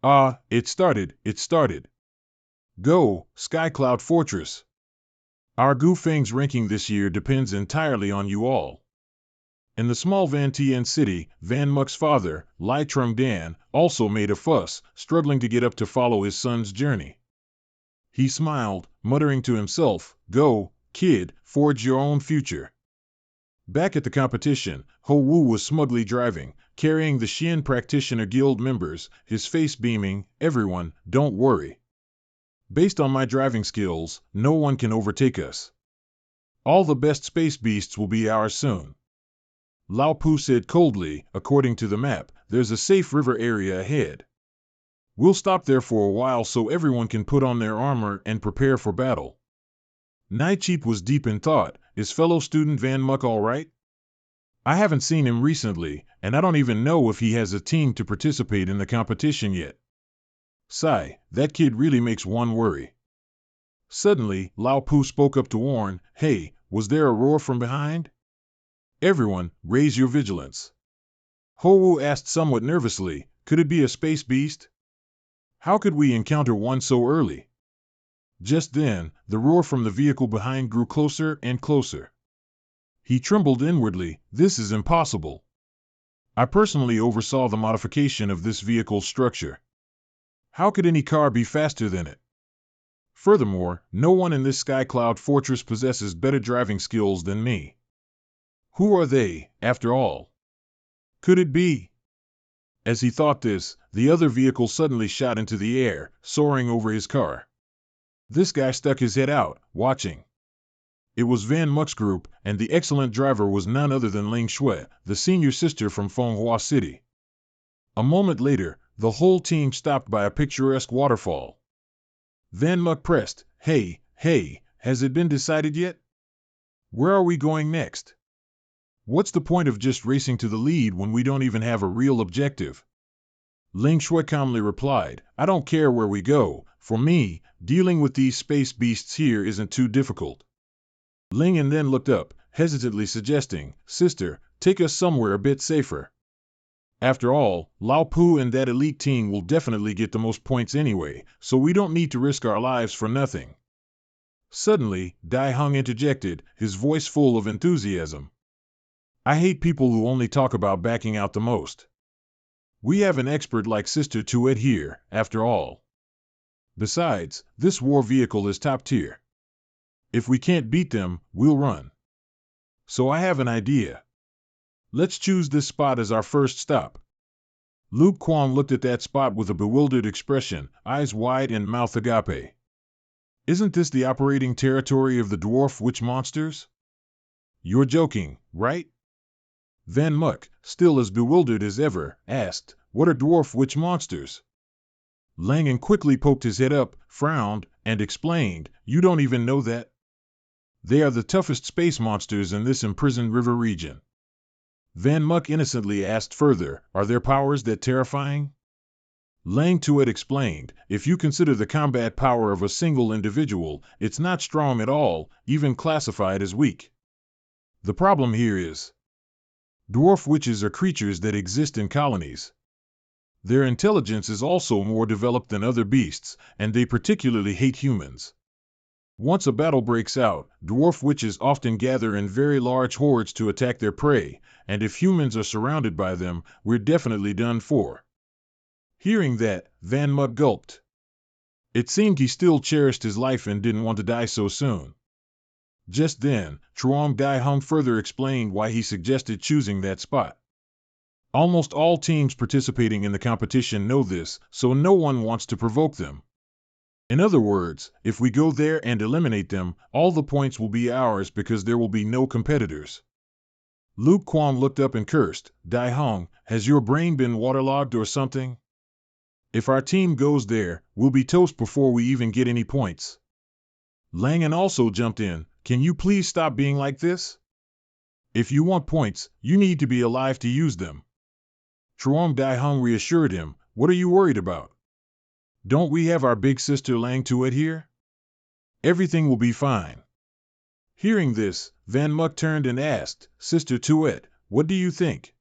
It started. Go, Skycloud Fortress. Our Gufeng's ranking this year depends entirely on you all. In the small Van Tien city, Van Muck's father, Lai Trung Dan, also made a fuss, struggling to get up to follow his son's journey. He smiled, muttering to himself, "Go, kid, forge your own future." Back at the competition, Ho Wu was smugly driving, carrying the Xian Practitioner Guild members, his face beaming, "Everyone, don't worry. Based on my driving skills, no one can overtake us. All the best space beasts will be ours soon." Lao Pu said coldly, "According to the map, there's a safe river area ahead. We'll stop there for a while so everyone can put on their armor and prepare for battle." Nai Cheap was deep in thought. Is fellow student Van Muck all right? I haven't seen him recently, and I don't even know if he has a team to participate in the competition yet. Sigh, that kid really makes one worry. Suddenly, Lao Pu spoke up to warn, "Hey, was there a roar from behind? Everyone, raise your vigilance." Ho Wu asked somewhat nervously, "Could it be a space beast? How could we encounter one so early?" Just then, the roar from the vehicle behind grew closer and closer. He trembled inwardly, "This is impossible. I personally oversaw the modification of this vehicle's structure. How could any car be faster than it? Furthermore, no one in this Skycloud Fortress possesses better driving skills than me. Who are they, after all? Could it be?" As he thought this, the other vehicle suddenly shot into the air, soaring over his car. This guy stuck his head out, watching. It was Van Muck's group, and the excellent driver was none other than Ling Shui, the senior sister from Manhua City. A moment later, the whole team stopped by a picturesque waterfall. Van Muck pressed, hey, has it been decided yet? Where are we going next? What's the point of just racing to the lead when we don't even have a real objective?" Ling Shui calmly replied, "I don't care where we go. For me, dealing with these space beasts here isn't too difficult." Ling and then looked up, hesitantly suggesting, "Sister, take us somewhere a bit safer. After all, Lao Pu and that elite team will definitely get the most points anyway, so we don't need to risk our lives for nothing." Suddenly, Dai Hung interjected, his voice full of enthusiasm. "I hate people who only talk about backing out the most. We have an expert like Sister Tuet here, after all. Besides, this war vehicle is top tier. If we can't beat them, we'll run. So I have an idea. Let's choose this spot as our first stop." Luke Quan looked at that spot with a bewildered expression, eyes wide and mouth agape. "Isn't this the operating territory of the dwarf witch monsters?" "You're joking, right?" Van Muck, still as bewildered as ever, asked, "What are dwarf witch monsters?" Langan quickly poked his head up, frowned, and explained, "You don't even know that? They are the toughest space monsters in this imprisoned river region." Van Muck innocently asked further, "Are their powers that terrifying?" Lang Tuet explained, "If you consider the combat power of a single individual, it's not strong at all, even classified as weak. The problem here is, dwarf witches are creatures that exist in colonies. Their intelligence is also more developed than other beasts, and they particularly hate humans. Once a battle breaks out, dwarf witches often gather in very large hordes to attack their prey, and if humans are surrounded by them, we're definitely done for. Hearing that, Van Muck gulped. It seemed he still cherished his life and didn't want to die so soon. Just then, Truong Dai Hung further explained why he suggested choosing that spot. Almost all teams participating in the competition know this, so no one wants to provoke them. In other words, if we go there and eliminate them, all the points will be ours because there will be no competitors. Luke Kwong looked up and cursed, Dai Hong, has your brain been waterlogged or something? If our team goes there, we'll be toast before we even get any points. Langan also jumped in, can you please stop being like this? If you want points, you need to be alive to use them. Truong Dai Hung reassured him, what are you worried about? Don't we have our big sister Lang Tuet here? Everything will be fine. Hearing this, Van Muck turned and asked, Sister Tuet, what do you think?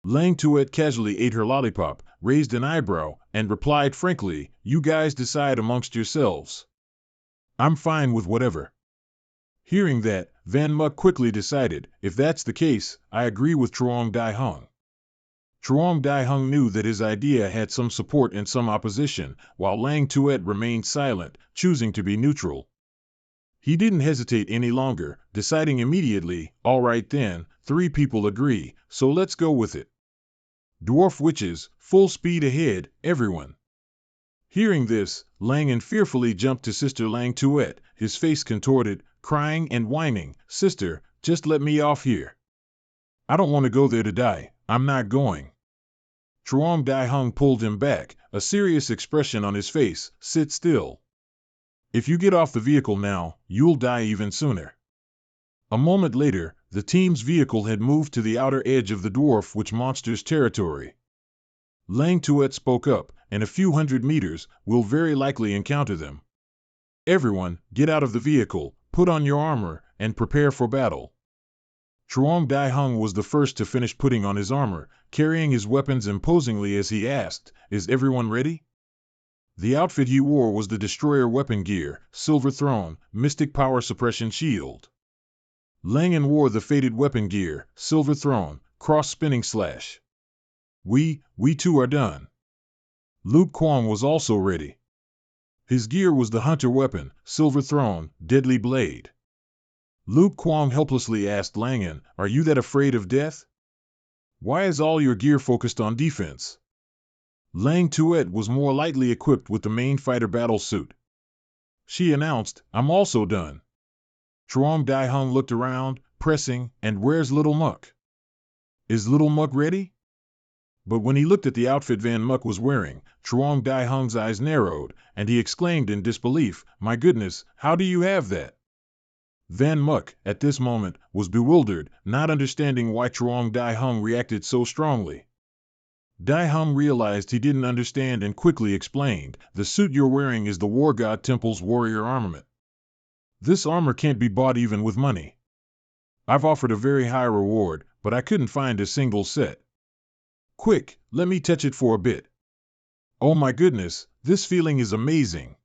Lang Tuet casually ate her lollipop, raised an eyebrow, and replied frankly, you guys decide amongst yourselves. I'm fine with whatever. Hearing that, Van Muck quickly decided, if that's the case, I agree with Truong Dai Hung. Truong Dai Hung knew that his idea had some support and some opposition, while Lang Tuet remained silent, choosing to be neutral. He didn't hesitate any longer, deciding immediately, all right then, 3 people agree, so let's go with it. Dwarf witches, full speed ahead, everyone. Hearing this, Langan fearfully jumped to Sister Lang Tuet, his face contorted, crying and whining, Sister, just let me off here. I don't want to go there to die, I'm not going. Truong Dai Hung pulled him back, a serious expression on his face, sit still. If you get off the vehicle now, you'll die even sooner. A moment later, the team's vehicle had moved to the outer edge of the dwarf witch monster's territory. Lang Tuet spoke up, in a few hundred meters, we'll very likely encounter them. Everyone, get out of the vehicle, put on your armor, and prepare for battle. Truong Dai Hung was the first to finish putting on his armor, carrying his weapons imposingly as he asked, is everyone ready? The outfit he wore was the destroyer weapon gear, silver throne, mystic power suppression shield. Langan wore the faded weapon gear, silver throne, cross spinning slash. We too are done. Luke Kwong was also ready. His gear was the hunter weapon, silver throne, deadly blade. Luke Kwong helplessly asked Langan, are you that afraid of death? Why is all your gear focused on defense? Lang Tuet was more lightly equipped with the main fighter battle suit. She announced, I'm also done. Truong Dai Hung looked around, pressing, and where's Little Muck? Is Little Muck ready? But when he looked at the outfit Van Muck was wearing, Truong Dai Hung's eyes narrowed, and he exclaimed in disbelief, my goodness, how do you have that? Van Muck, at this moment, was bewildered, not understanding why Truong Dai Hung reacted so strongly. Dai Hung realized he didn't understand and quickly explained, the suit you're wearing is the War God Temple's warrior armament. This armor can't be bought even with money. I've offered a very high reward, but I couldn't find a single set. Quick, let me touch it for a bit. Oh my goodness, this feeling is amazing.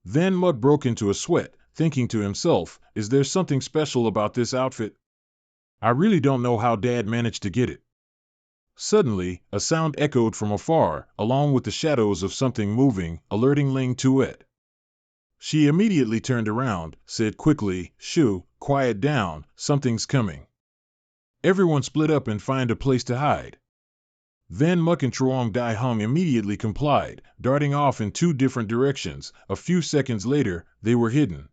Van Muck broke into a sweat, thinking to himself, is there something special about this outfit? I really don't know how Dad managed to get it. Suddenly, a sound echoed from afar, along with the shadows of something moving, alerting Lang Tuet. She immediately turned around, said quickly, shoo, quiet down, something's coming. Everyone split up and find a place to hide. Van Muck and Truong Dai Hung immediately complied, darting off in 2 different directions. A few seconds later, they were hidden.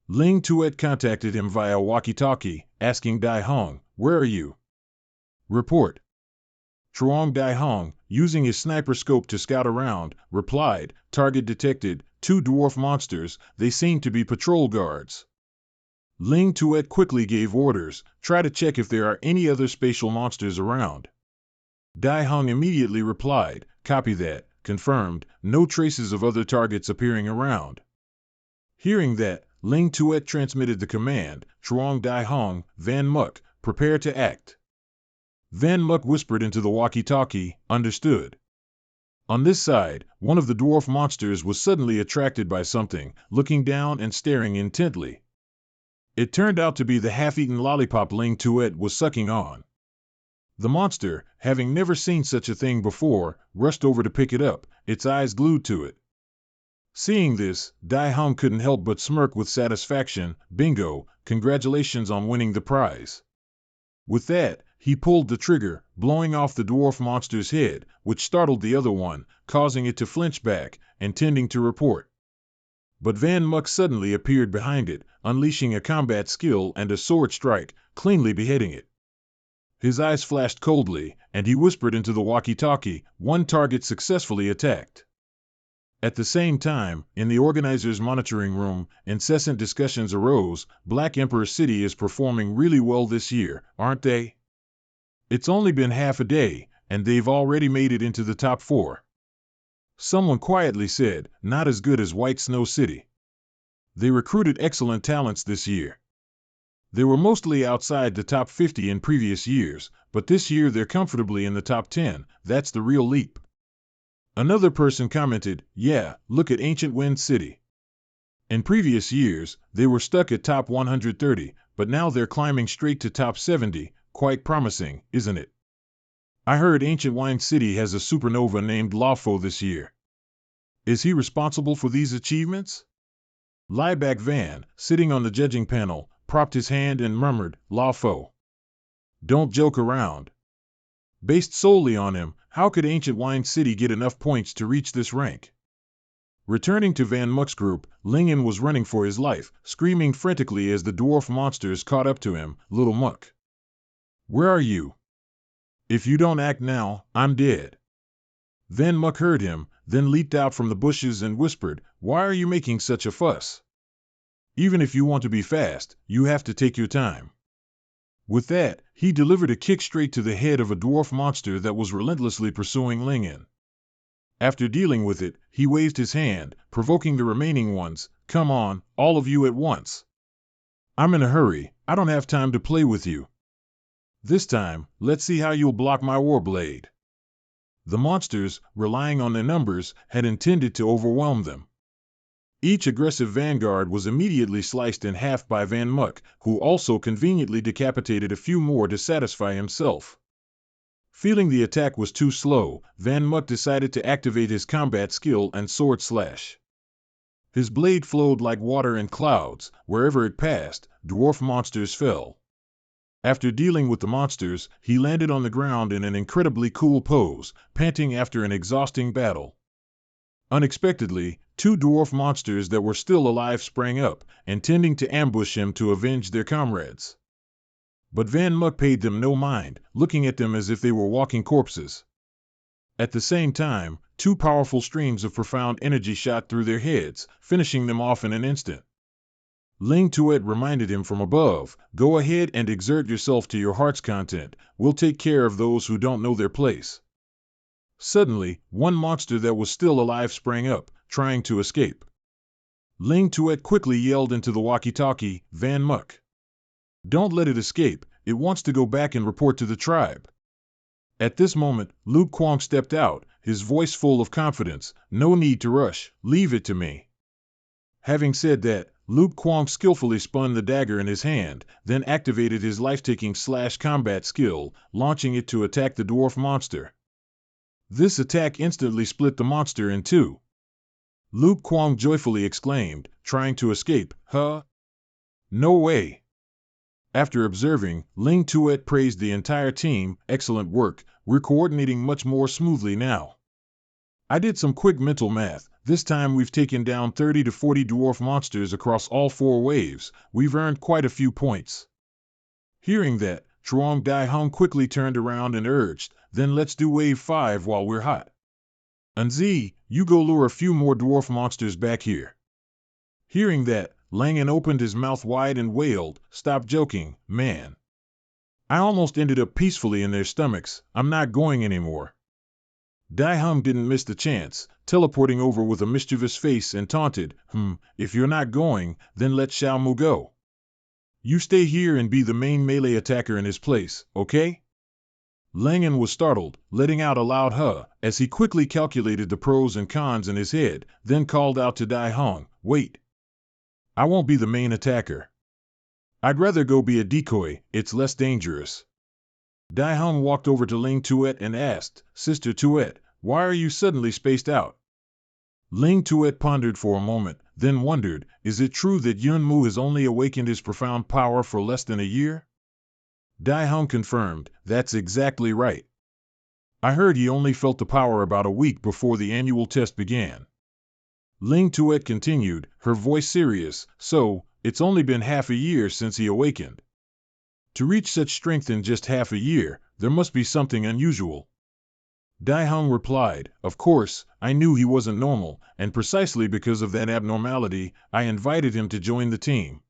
Lang Tuet contacted him via walkie-talkie, asking Dai Hung, where are you? Report. Truong Dai Hung, using his sniper scope to scout around, replied, target detected, 2 dwarf monsters, they seem to be patrol guards. Lang Tuet quickly gave orders, try to check if there are any other spatial monsters around. Dai Hung immediately replied, copy that, confirmed, no traces of other targets appearing around. Hearing that, Lang Tuet transmitted the command, Truong Dai Hung, Van Muck, prepare to act. Van Muck whispered into the walkie-talkie, understood. On this side, one of the dwarf monsters was suddenly attracted by something, looking down and staring intently. It turned out to be the half-eaten lollipop Ling Tuet was sucking on. The monster, having never seen such a thing before, rushed over to pick it up, its eyes glued to it. Seeing this, Dai Hung couldn't help but smirk with satisfaction. Bingo, congratulations on winning the prize. With that, he pulled the trigger, blowing off the dwarf monster's head, which startled the other one, causing it to flinch back, intending to report. But Van Muck suddenly appeared behind it, unleashing a combat skill and a sword strike, cleanly beheading it. His eyes flashed coldly, and he whispered into the walkie-talkie, "One target successfully attacked." At the same time, in the organizer's monitoring room, incessant discussions arose. Black Emperor City is performing really well this year, aren't they? It's only been half a day, and they've already made it into the top 4. Someone quietly said, not as good as White Snow City. They recruited excellent talents this year. They were mostly outside the top 50 in previous years, but this year they're comfortably in the top 10, that's the real leap. Another person commented, yeah, look at Ancient Wind City. In previous years, they were stuck at top 130, but now they're climbing straight to top 70, quite promising, isn't it? I heard Ancient Wind City has a supernova named Lawfo this year. Is he responsible for these achievements? Lieback Van, sitting on the judging panel, propped his hand and murmured, Lawfo. Don't joke around. Based solely on him, how could Ancient Wind City get enough points to reach this rank? Returning to Van Muck's group, Lingen was running for his life, screaming frantically as the dwarf monsters caught up to him. Little Muck. Where are you? If you don't act now, I'm dead. Van Muck heard him, then leaped out from the bushes and whispered, Why are you making such a fuss? Even if you want to be fast, you have to take your time. With that, he delivered a kick straight to the head of a dwarf monster that was relentlessly pursuing Lingen. After dealing with it, he waved his hand, provoking the remaining ones, Come on, all of you at once. I'm in a hurry, I don't have time to play with you. This time, let's see how you'll block my warblade. The monsters, relying on their numbers, had intended to overwhelm them. Each aggressive vanguard was immediately sliced in half by Van Muck, who also conveniently decapitated a few more to satisfy himself. Feeling the attack was too slow, Van Muck decided to activate his combat skill and sword slash. His blade flowed like water in clouds. Wherever it passed, dwarf monsters fell. After dealing with the monsters, he landed on the ground in an incredibly cool pose, panting after an exhausting battle. Unexpectedly, 2 dwarf monsters that were still alive sprang up, intending to ambush him to avenge their comrades. But Van Muck paid them no mind, looking at them as if they were walking corpses. At the same time, 2 powerful streams of profound energy shot through their heads, finishing them off in an instant. Ling Tuet reminded him from above, Go ahead and exert yourself to your heart's content, we'll take care of those who don't know their place. Suddenly, one monster that was still alive sprang up, trying to escape. Ling Tuet quickly yelled into the walkie-talkie, Van Muck. Don't let it escape, it wants to go back and report to the tribe. At this moment, Luke Kwong stepped out, his voice full of confidence, No need to rush, leave it to me. Having said that, Luke Kwong skillfully spun the dagger in his hand, then activated his life-taking /combat skill, launching it to attack the dwarf monster. This attack instantly split the monster in 2. Luke Kwong joyfully exclaimed, trying to escape, Huh? No way. After observing, Ling Tuet praised the entire team, Excellent work, we're coordinating much more smoothly now. I did some quick mental math, this time we've taken down 30 to 40 dwarf monsters across all 4 waves, we've earned quite a few points. Hearing that, Truong Dai Hung quickly turned around and urged, Then let's do wave 5 while we're hot. Unzi, you go lure a few more dwarf monsters back here. Hearing that, Langen opened his mouth wide and wailed, Stop joking, man. I almost ended up peacefully in their stomachs, I'm not going anymore. Dai Hung didn't miss the chance, teleporting over with a mischievous face and taunted, If you're not going, then let Xiao Mu go. You stay here and be the main melee attacker in his place, okay? Langan was startled, letting out a loud huh, as he quickly calculated the pros and cons in his head, then called out to Dai Hong, "Wait. I won't be the main attacker. I'd rather go be a decoy, it's less dangerous." Dai Hong walked over to Ling Tuet and asked, "Sister Tuet, why are you suddenly spaced out?" Ling Tuet pondered for a moment, then wondered, is it true that Yun Mu has only awakened his profound power for less than a year? Dai Hong confirmed, "That's exactly right. I heard he only felt the power about a week before the annual test began." Ling Tuet continued, her voice serious, "So, it's only been half a year since he awakened. To reach such strength in just half a year, there must be something unusual." Dai Hong replied, "Of course, I knew he wasn't normal, and precisely because of that abnormality, I invited him to join the team."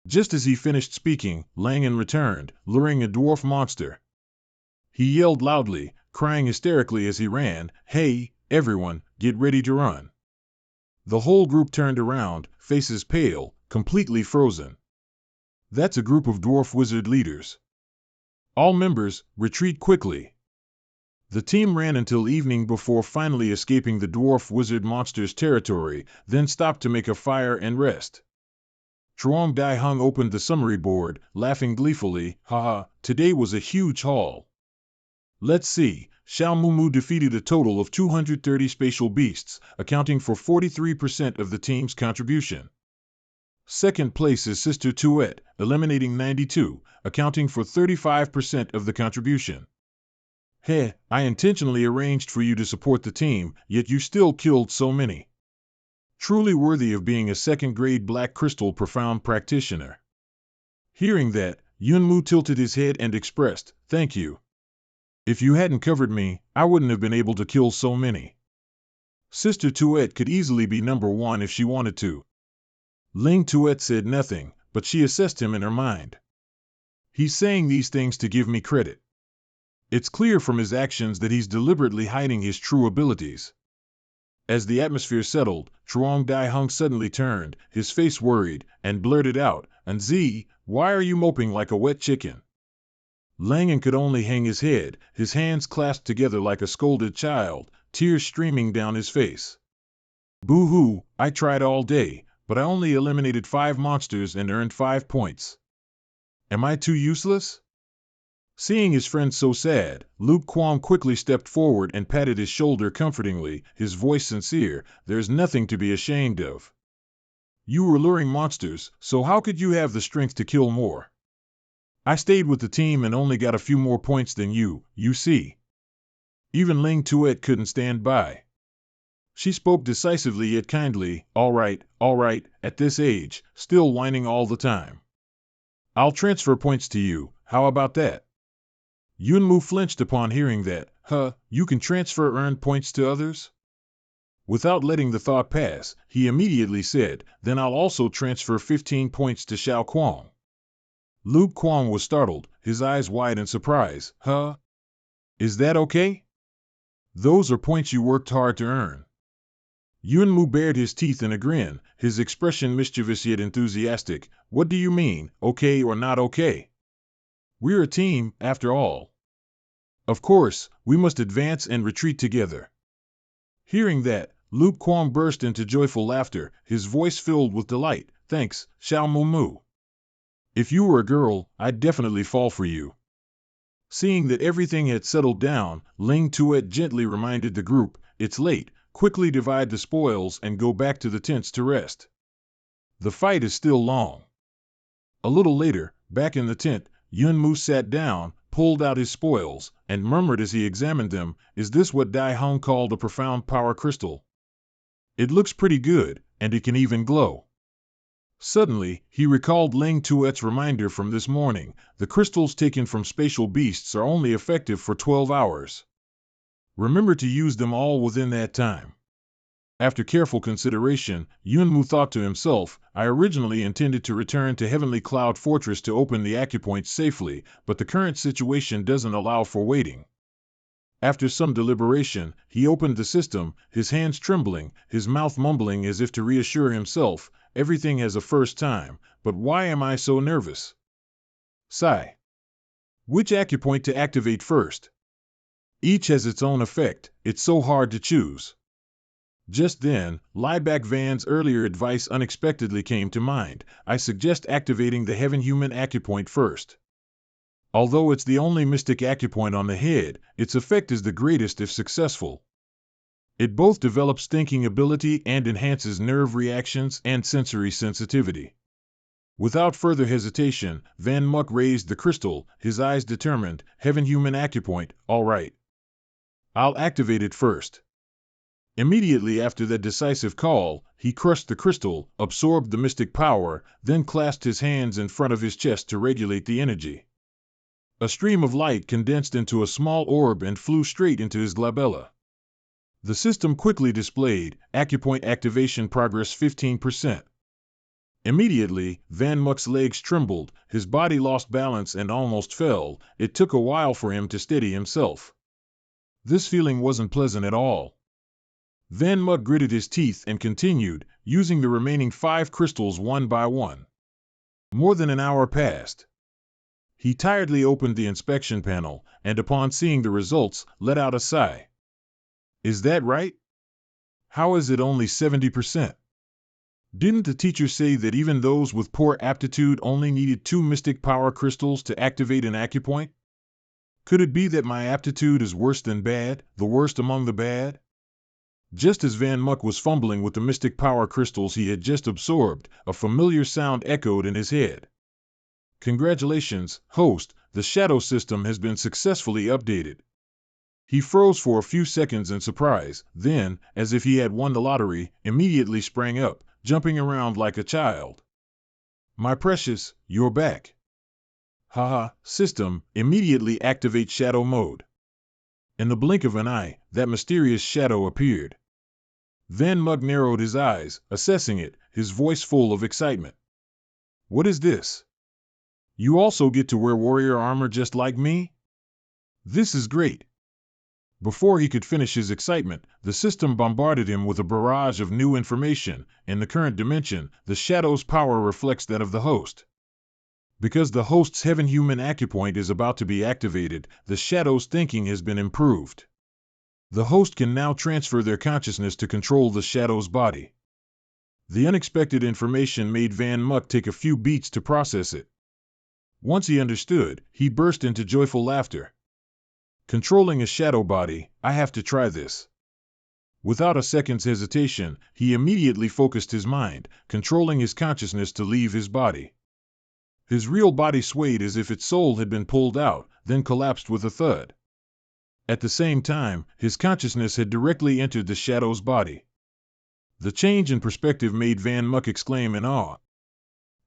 Just as he finished speaking, Langan returned, luring a dwarf monster. He yelled loudly, crying hysterically as he ran, "Hey, everyone, get ready to run." The whole group turned around, faces pale, completely frozen. "That's a group of dwarf wizard leaders. All members, retreat quickly." The team ran until evening before finally escaping the dwarf wizard monster's territory, then stopped to make a fire and rest. Truong Dai Hung opened the summary board, laughing gleefully, "Haha, today was a huge haul. Let's see, Xiao Mumu defeated a total of 230 spatial beasts, accounting for 43% of the team's contribution. Second place is Sister Tuet, eliminating 92, accounting for 35% of the contribution. Heh, I intentionally arranged for you to support the team, yet you still killed so many. Truly worthy of being a second-grade Black Crystal Profound Practitioner." Hearing that, Yunmu tilted his head and expressed, "Thank you. If you hadn't covered me, I wouldn't have been able to kill so many. Sister Tuet could easily be number one if she wanted to." Ling Tuet said nothing, but she assessed him in her mind. He's saying these things to give me credit. It's clear from his actions that he's deliberately hiding his true abilities. As the atmosphere settled, Truong Dai Hung suddenly turned, his face worried, and blurted out, "Anzi, why are you moping like a wet chicken?" Langan could only hang his head, his hands clasped together like a scolded child, tears streaming down his face. "Boo-hoo, I tried all day, but I only eliminated 5 monsters and earned 5 points. Am I too useless?" Seeing his friend so sad, Luke Kwong quickly stepped forward and patted his shoulder comfortingly, his voice sincere, "There's nothing to be ashamed of. You were luring monsters, so how could you have the strength to kill more? I stayed with the team and only got a few more points than you see." Even Ling Tuet couldn't stand by. She spoke decisively yet kindly, all right, at this age, still whining all the time. "I'll transfer points to you, how about that?" Yunmu flinched upon hearing that. You can transfer earned points to others?" Without letting the thought pass, he immediately said, "Then I'll also transfer 15 points to Xiao Kuang." Luke Kwong was startled, his eyes wide in surprise. Is that okay? Those are points you worked hard to earn." Yunmu bared his teeth in a grin, his expression mischievous yet enthusiastic. "What do you mean, okay or not okay? We're a team, after all. Of course, we must advance and retreat together." Hearing that, Luke Kwong burst into joyful laughter, his voice filled with delight. "Thanks, Xiao Mumu. If you were a girl, I'd definitely fall for you." Seeing that everything had settled down, Ling Tuet gently reminded the group, "It's late, quickly divide the spoils and go back to the tents to rest. The fight is still long." A little later, back in the tent, Yunmu sat down, pulled out his spoils, and murmured as he examined them, "Is this what Dai Hong called a profound power crystal? It looks pretty good, and it can even glow." Suddenly, he recalled Ling Tuet's reminder from this morning, the crystals taken from spatial beasts are only effective for 12 hours. Remember to use them all within that time. After careful consideration, Yunmu thought to himself, "I originally intended to return to Heavenly Cloud Fortress to open the acupoints safely, but the current situation doesn't allow for waiting." After some deliberation, he opened the system, his hands trembling, his mouth mumbling as if to reassure himself, "Everything has a first time, but why am I so nervous? Sigh. Which acupoint to activate first? Each has its own effect, it's so hard to choose. Just then, Lieback Van's earlier advice unexpectedly came to mind. I suggest activating the Heaven Human acupoint first. Although it's the only mystic acupoint on the head, its effect is the greatest if successful. It both develops thinking ability and enhances nerve reactions and sensory sensitivity. Without further hesitation, Van Muck raised the crystal, his eyes determined. Heaven Human acupoint, all right. I'll activate it first. Immediately after that decisive call, he crushed the crystal, absorbed the mystic power, then clasped his hands in front of his chest to regulate the energy. A stream of light condensed into a small orb and flew straight into his glabella. The system quickly displayed, acupoint activation progress 15%. Immediately, Van Muck's legs trembled, his body lost balance and almost fell. It took a while for him to steady himself. This feeling wasn't pleasant at all. Van Muck gritted his teeth and continued, using the remaining 5 crystals one by one. More than an hour passed. He tiredly opened the inspection panel, and upon seeing the results, let out a sigh. Is that right? How is it only 70%? Didn't the teacher say that even those with poor aptitude only needed 2 mystic power crystals to activate an acupoint? Could it be that my aptitude is worse than bad, the worst among the bad? Just as Van Muck was fumbling with the mystic power crystals he had just absorbed, a familiar sound echoed in his head. Congratulations, host, the shadow system has been successfully updated. He froze for a few seconds in surprise, then, as if he had won the lottery, immediately sprang up, jumping around like a child. My precious, you're back. Haha, system, immediately activate shadow mode. In the blink of an eye, that mysterious shadow appeared. Van Muck narrowed his eyes, assessing it, his voice full of excitement. What is this? You also get to wear warrior armor just like me? This is great. Before he could finish his excitement, the system bombarded him with a barrage of new information. In the current dimension, the shadow's power reflects that of the host. Because the host's Heaven Human acupoint is about to be activated, the shadow's thinking has been improved. The host can now transfer their consciousness to control the shadow's body. The unexpected information made Van Muck take a few beats to process it. Once he understood, he burst into joyful laughter. Controlling a shadow body, I have to try this. Without a second's hesitation, he immediately focused his mind, controlling his consciousness to leave his body. His real body swayed as if its soul had been pulled out, then collapsed with a thud. At the same time, his consciousness had directly entered the shadow's body. The change in perspective made Van Muck exclaim in awe.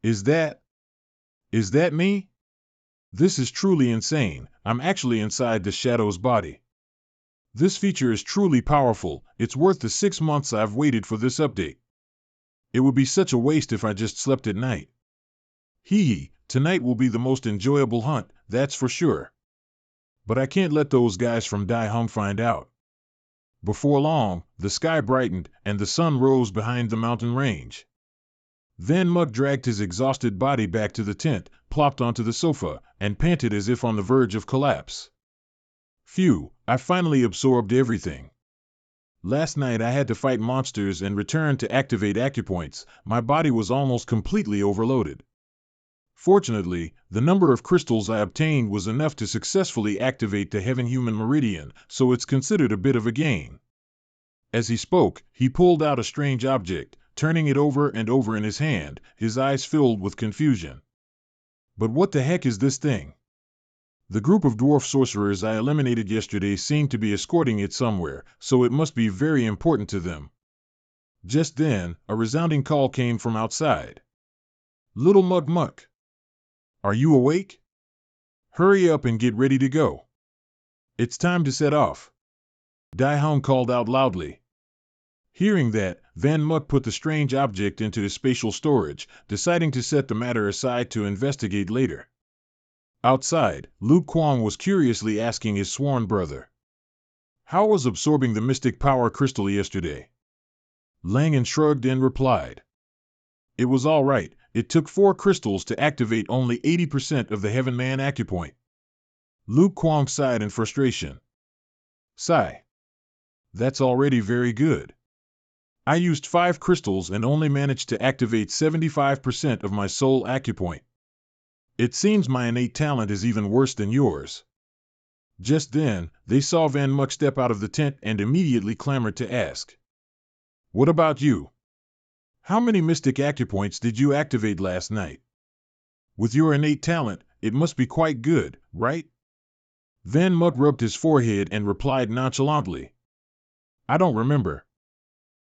Is that me? This is truly insane. I'm actually inside the shadow's body. This feature is truly powerful. It's worth the 6 months I've waited for this update. It would be such a waste if I just slept at night. Tonight will be the most enjoyable hunt, that's for sure. But I can't let those guys from Dai Hung find out. Before long, the sky brightened, and the sun rose behind the mountain range. Van Muck dragged his exhausted body back to the tent, plopped onto the sofa, and panted as if on the verge of collapse. Phew, I finally absorbed everything. Last night I had to fight monsters and return to activate acupoints. My body was almost completely overloaded. Fortunately, the number of crystals I obtained was enough to successfully activate the Heaven Human Meridian, so it's considered a bit of a gain. As he spoke, he pulled out a strange object, turning it over and over in his hand, his eyes filled with confusion. But what the heck is this thing? The group of dwarf sorcerers I eliminated yesterday seemed to be escorting it somewhere, so it must be very important to them. Just then, a resounding call came from outside. Little Mug Muck. Are you awake? Hurry up and get ready to go. It's time to set off. Dai Hung called out loudly. Hearing that, Van Muck put the strange object into his spatial storage, deciding to set the matter aside to investigate later. Outside, Luke Kwong was curiously asking his sworn brother. How was absorbing the mystic power crystal yesterday? Langan shrugged and replied. It was all right. It took 4 crystals to activate only 80% of the Heaven Man acupoint. Luke Kwong sighed in frustration. Sigh. That's already very good. I used 5 crystals and only managed to activate 75% of my soul acupoint. It seems my innate talent is even worse than yours. Just then, they saw Van Muck step out of the tent and immediately clamored to ask. What about you? How many mystic acupoints did you activate last night? With your innate talent, it must be quite good, right? Van Muck rubbed his forehead and replied nonchalantly. I don't remember.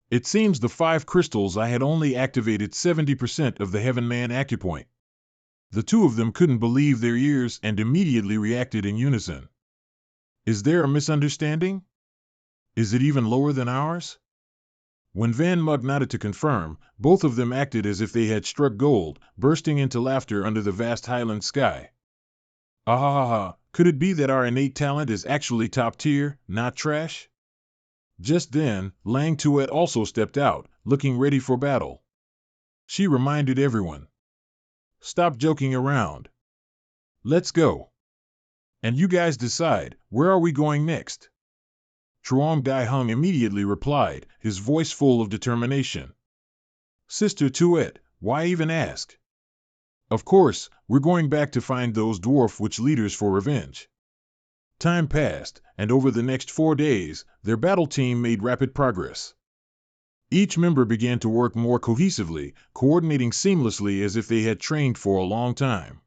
It seems the 5 crystals I had only activated 70% of the Heaven Man acupoint. The two of them couldn't believe their ears and immediately reacted in unison. Is there a misunderstanding? Is it even lower than ours? When Van Muck nodded to confirm, both of them acted as if they had struck gold, bursting into laughter under the vast highland sky. Ah ha ha ha, could it be that our innate talent is actually top tier, not trash? Just then, Lang Tuet also stepped out, looking ready for battle. She reminded everyone. Stop joking around. Let's go. And you guys decide, where are we going next? Truong Dai Hung immediately replied, his voice full of determination. Sister Tuet, why even ask? Of course, we're going back to find those dwarf witch leaders for revenge. Time passed, and over the next 4 days, their battle team made rapid progress. Each member began to work more cohesively, coordinating seamlessly as if they had trained for a long time.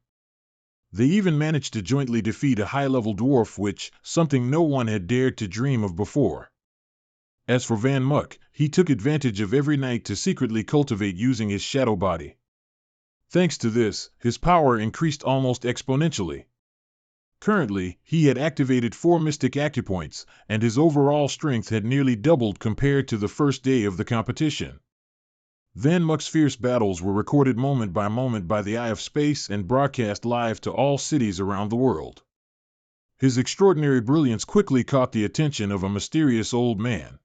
They even managed to jointly defeat a high-level dwarf witch, something no one had dared to dream of before. As for Van Muck, he took advantage of every night to secretly cultivate using his shadow body. Thanks to this, his power increased almost exponentially. Currently, he had activated 4 mystic acupoints, and his overall strength had nearly doubled compared to the first day of the competition. Van Muck's fierce battles were recorded moment by moment by the Eye of Space and broadcast live to all cities around the world. His extraordinary brilliance quickly caught the attention of a mysterious old man.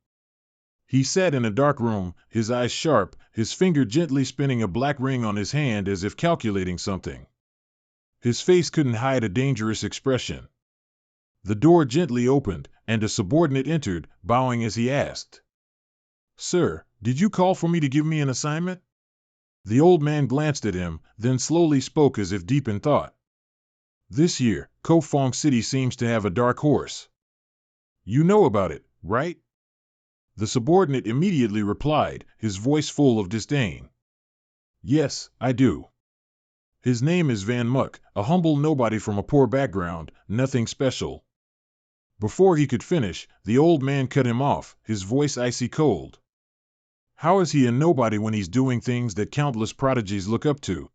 He sat in a dark room, his eyes sharp, his finger gently spinning a black ring on his hand as if calculating something. His face couldn't hide a dangerous expression. The door gently opened, and a subordinate entered, bowing as he asked. Sir, did you call for me to give me an assignment? The old man glanced at him, then slowly spoke as if deep in thought. This year, Kofong City seems to have a dark horse. You know about it, right? The subordinate immediately replied, his voice full of disdain. Yes, I do. His name is Van Muck, a humble nobody from a poor background, nothing special. Before he could finish, the old man cut him off, his voice icy cold. How is he a nobody when he's doing things that countless prodigies look up to?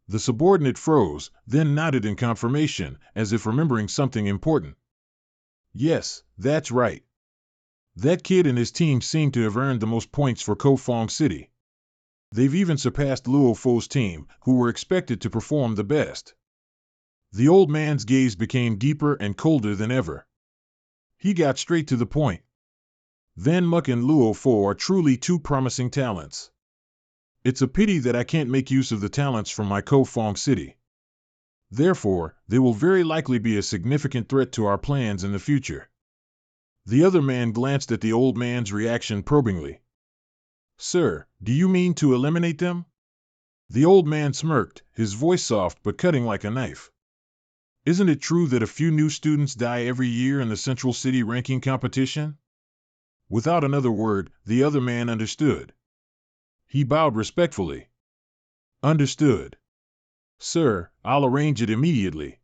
The subordinate froze, then nodded in confirmation, as if remembering something important. Yes, that's right. That kid and his team seem to have earned the most points for Kofong City. They've even surpassed Luo Fo's team, who were expected to perform the best. The old man's gaze became deeper and colder than ever. He got straight to the point. Van Muck and Luo Fo are truly 2 promising talents. It's a pity that I can't make use of the talents from my Kofong City. Therefore, they will very likely be a significant threat to our plans in the future. The other man glanced at the old man's reaction probingly. Sir, do you mean to eliminate them? The old man smirked, his voice soft but cutting like a knife. Isn't it true that a few new students die every year in the Central City ranking competition? Without another word, the other man understood. He bowed respectfully. Understood. Sir, I'll arrange it immediately.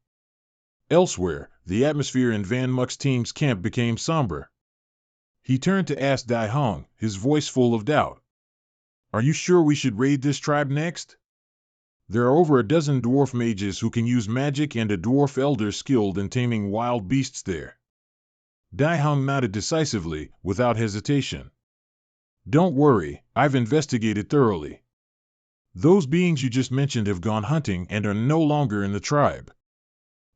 Elsewhere, the atmosphere in Van Muck's team's camp became somber. He turned to ask Dai Hong, his voice full of doubt. Are you sure we should raid this tribe next? There are over a dozen dwarf mages who can use magic and a dwarf elder skilled in taming wild beasts there. Dai Hong nodded decisively, without hesitation. Don't worry, I've investigated thoroughly. Those beings you just mentioned have gone hunting and are no longer in the tribe.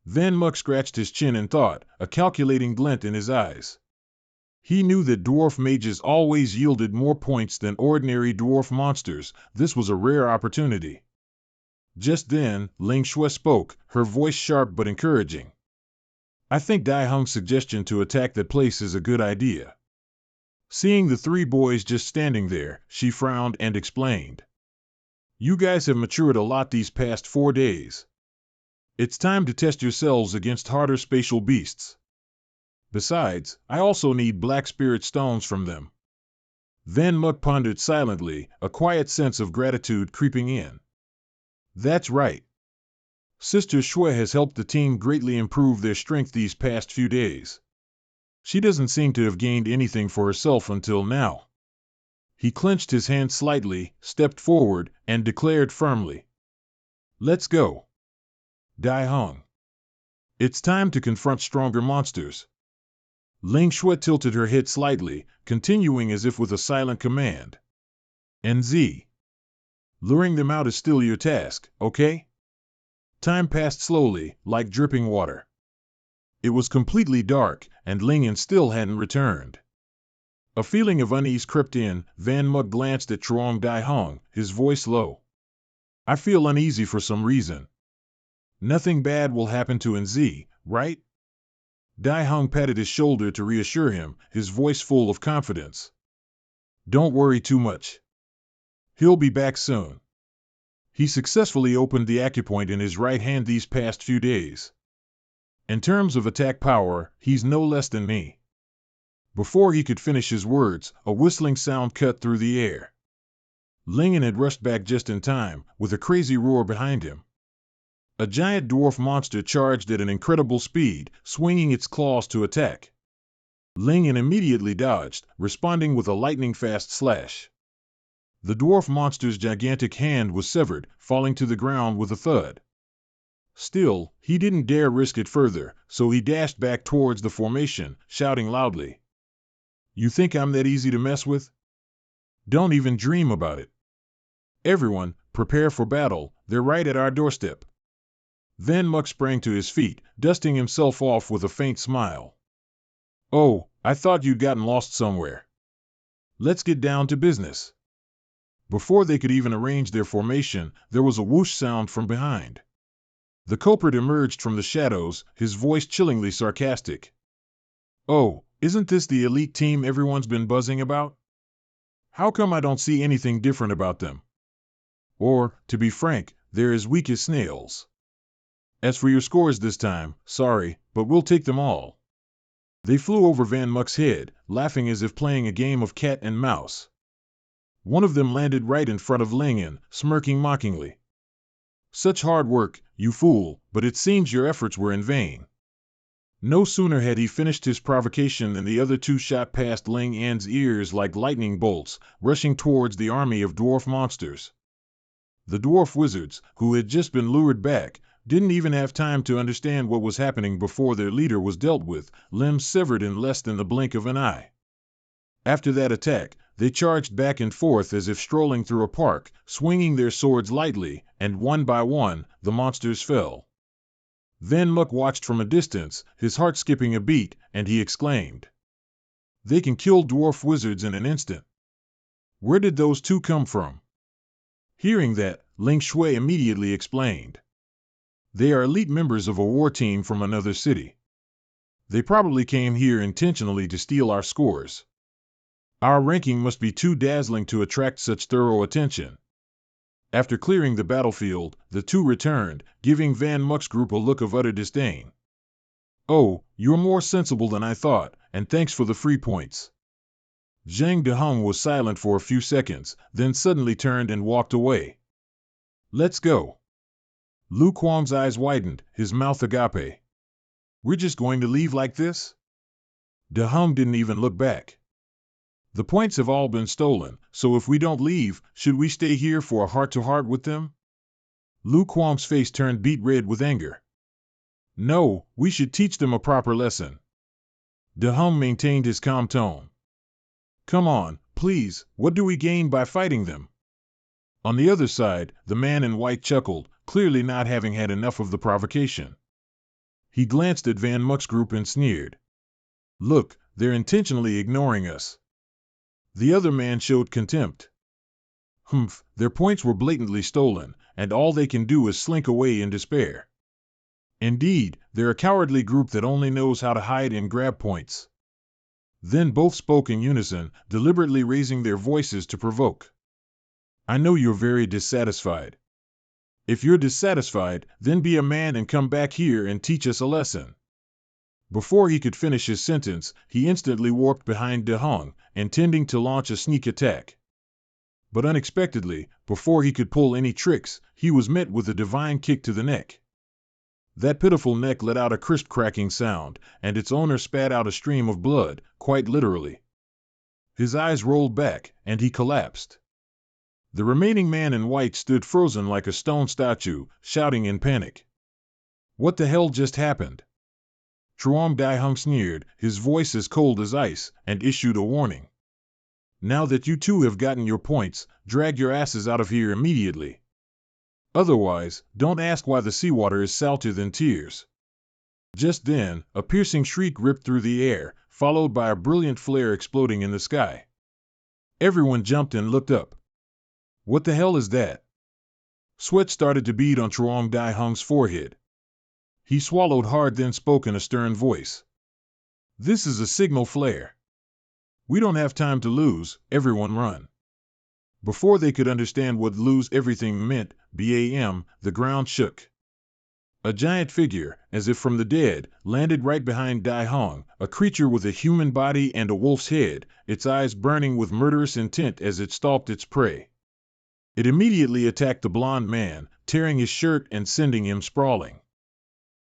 Van Muck scratched his chin in thought, a calculating glint in his eyes. He knew that dwarf mages always yielded more points than ordinary dwarf monsters. This was a rare opportunity. Just then, Ling Shui spoke, her voice sharp but encouraging. I think Dai Hung's suggestion to attack that place is a good idea. Seeing the three boys just standing there, she frowned and explained. You guys have matured a lot these past 4 days. It's time to test yourselves against harder spatial beasts. Besides, I also need black spirit stones from them. Van Muk pondered silently, a quiet sense of gratitude creeping in. That's right. Sister Shui has helped the team greatly improve their strength these past few days. She doesn't seem to have gained anything for herself until now. He clenched his hand slightly, stepped forward, and declared firmly. Let's go. Dai Hung. It's time to confront stronger monsters. Ling Shui tilted her head slightly, continuing as if with a silent command. NZ. Luring them out is still your task, okay? Time passed slowly, like dripping water. It was completely dark, and Lingen still hadn't returned. A feeling of unease crept in. Van Muk glanced at Truong Dai Hung, his voice low. I feel uneasy for some reason. Nothing bad will happen to NZ, right? Dai Hung patted his shoulder to reassure him, his voice full of confidence. Don't worry too much. He'll be back soon. He successfully opened the acupoint in his right hand these past few days. In terms of attack power, he's no less than me. Before he could finish his words, a whistling sound cut through the air. Lingen had rushed back just in time, with a crazy roar behind him. A giant dwarf monster charged at an incredible speed, swinging its claws to attack. Lingen immediately dodged, responding with a lightning-fast slash. The dwarf monster's gigantic hand was severed, falling to the ground with a thud. Still, he didn't dare risk it further, so he dashed back towards the formation, shouting loudly. You think I'm that easy to mess with? Don't even dream about it. Everyone, prepare for battle, they're right at our doorstep. Van Muk sprang to his feet, dusting himself off with a faint smile. Oh, I thought you'd gotten lost somewhere. Let's get down to business. Before they could even arrange their formation, there was a whoosh sound from behind. The culprit emerged from the shadows, his voice chillingly sarcastic. Oh, isn't this the elite team everyone's been buzzing about? How come I don't see anything different about them? Or, to be frank, they're as weak as snails. As for your scores this time, sorry, but we'll take them all. They flew over Van Muk's head, laughing as if playing a game of cat and mouse. One of them landed right in front of Lingen, smirking mockingly. Such hard work, you fool, but it seems your efforts were in vain. No sooner had he finished his provocation than the other two shot past Ling An's ears like lightning bolts, rushing towards the army of dwarf monsters. The dwarf wizards, who had just been lured back, didn't even have time to understand what was happening before their leader was dealt with, limbs severed in less than the blink of an eye. After that attack, they charged back and forth as if strolling through a park, swinging their swords lightly, and one by one, the monsters fell. Van Muk watched from a distance, his heart skipping a beat, and he exclaimed. They can kill dwarf wizards in an instant. Where did those two come from? Hearing that, Ling Shui immediately explained. They are elite members of a war team from another city. They probably came here intentionally to steal our scores. Our ranking must be too dazzling to attract such thorough attention. After clearing the battlefield, the two returned, giving Van Muk's group a look of utter disdain. Oh, you're more sensible than I thought, and thanks for the free points. Zhang Dehung was silent for a few seconds, then suddenly turned and walked away. Let's go. Lu Kuang's eyes widened, his mouth agape. We're just going to leave like this? Dehung didn't even look back. The points have all been stolen, so if we don't leave, should we stay here for a heart-to-heart with them? Lu Kuang's face turned beet red with anger. No, we should teach them a proper lesson. Dehung maintained his calm tone. Come on, please, what do we gain by fighting them? On the other side, the man in white chuckled, clearly not having had enough of the provocation. He glanced at Van Muk's group and sneered. Look, they're intentionally ignoring us. The other man showed contempt. Their points were blatantly stolen, and all they can do is slink away in despair. Indeed, they're a cowardly group that only knows how to hide and grab points. Then both spoke in unison, deliberately raising their voices to provoke. I know you're very dissatisfied. If you're dissatisfied, then be a man and come back here and teach us a lesson. Before he could finish his sentence, he instantly warped behind De Hong, intending to launch a sneak attack. But unexpectedly, before he could pull any tricks, he was met with a divine kick to the neck. That pitiful neck let out a crisp cracking sound, and its owner spat out a stream of blood, quite literally. His eyes rolled back, and he collapsed. The remaining man in white stood frozen like a stone statue, shouting in panic. What the hell just happened? Truong Dai Hung sneered, his voice as cold as ice, and issued a warning. Now that you two have gotten your points, drag your asses out of here immediately. Otherwise, don't ask why the seawater is salter than tears. Just then, a piercing shriek ripped through the air, followed by a brilliant flare exploding in the sky. Everyone jumped and looked up. What the hell is that? Sweat started to bead on Truong Dai Hung's forehead. He swallowed hard, then spoke in a stern voice. This is a signal flare. We don't have time to lose, everyone run. Before they could understand what lose everything meant, BAM, the ground shook. A giant figure, as if from the dead, landed right behind Dai Hong, a creature with a human body and a wolf's head, its eyes burning with murderous intent as it stalked its prey. It immediately attacked the blond man, tearing his shirt and sending him sprawling.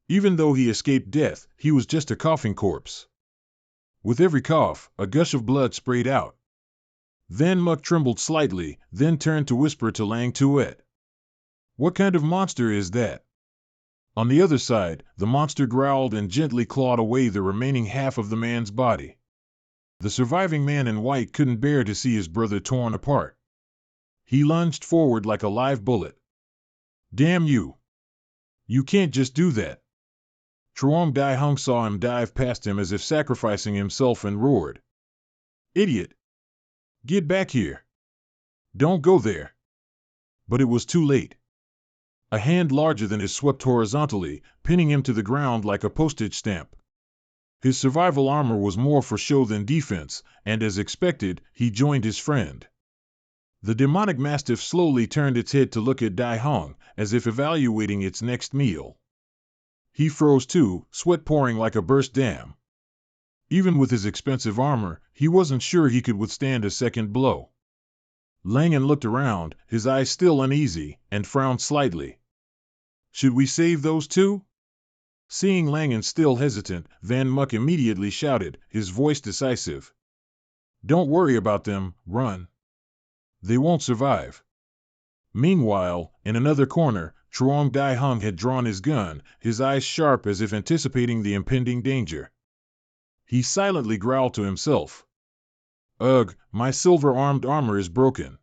Even though he escaped death, he was just a coughing corpse. With every cough, a gush of blood sprayed out. Van Muck trembled slightly, then turned to whisper to Lang Tuet. What kind of monster is that? On the other side, the monster growled and gently clawed away the remaining half of the man's body. The surviving man in white couldn't bear to see his brother torn apart. He lunged forward like a live bullet. Damn you! You can't just do that. Truong Dai Hung saw him dive past him as if sacrificing himself and roared. Idiot! Get back here! Don't go there! But it was too late. A hand larger than his swept horizontally, pinning him to the ground like a postage stamp. His survival armor was more for show than defense, and as expected, he joined his friend. The demonic mastiff slowly turned its head to look at Dai Hong, as if evaluating its next meal. He froze too, sweat pouring like a burst dam. Even with his expensive armor, he wasn't sure he could withstand a second blow. Langan looked around, his eyes still uneasy, and frowned slightly. Should we save those two? Seeing Langan still hesitant, Van Muck immediately shouted, his voice decisive. Don't worry about them, run. They won't survive. Meanwhile, in another corner, Truong Dai Hung had drawn his gun, his eyes sharp as if anticipating the impending danger. He silently growled to himself. Ugh, my silver-armed armor is broken.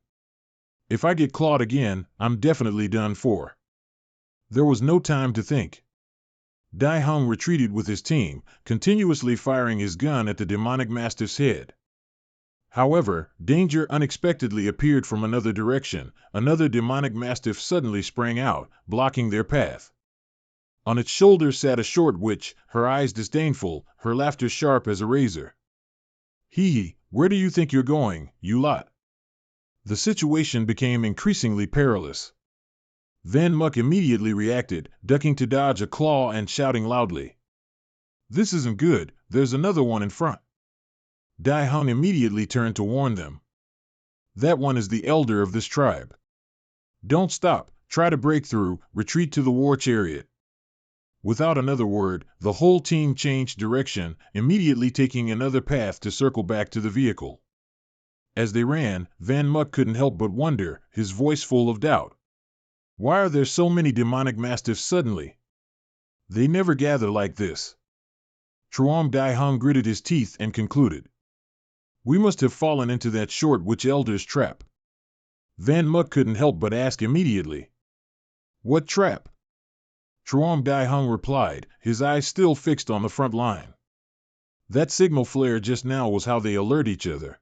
If I get clawed again, I'm definitely done for. There was no time to think. Dai Hung retreated with his team, continuously firing his gun at the demonic mastiff's head. However, danger unexpectedly appeared from another direction. Another demonic mastiff suddenly sprang out, blocking their path. On its shoulder sat a short witch, her eyes disdainful, her laughter sharp as a razor. Hee, where do you think you're going, you lot? The situation became increasingly perilous. Van Muck immediately reacted, ducking to dodge a claw and shouting loudly. This isn't good, there's another one in front. Dai Hung immediately turned to warn them. That one is the elder of this tribe. Don't stop, try to break through, retreat to the war chariot. Without another word, the whole team changed direction, immediately taking another path to circle back to the vehicle. As they ran, Van Muck couldn't help but wonder, his voice full of doubt. Why are there so many demonic mastiffs suddenly? They never gather like this. Truong Dai Hung gritted his teeth and concluded. We must have fallen into that short witch elder's trap. Van Muck couldn't help but ask immediately. What trap? Truong Dai Hung replied, his eyes still fixed on the front line. That signal flare just now was how they alert each other.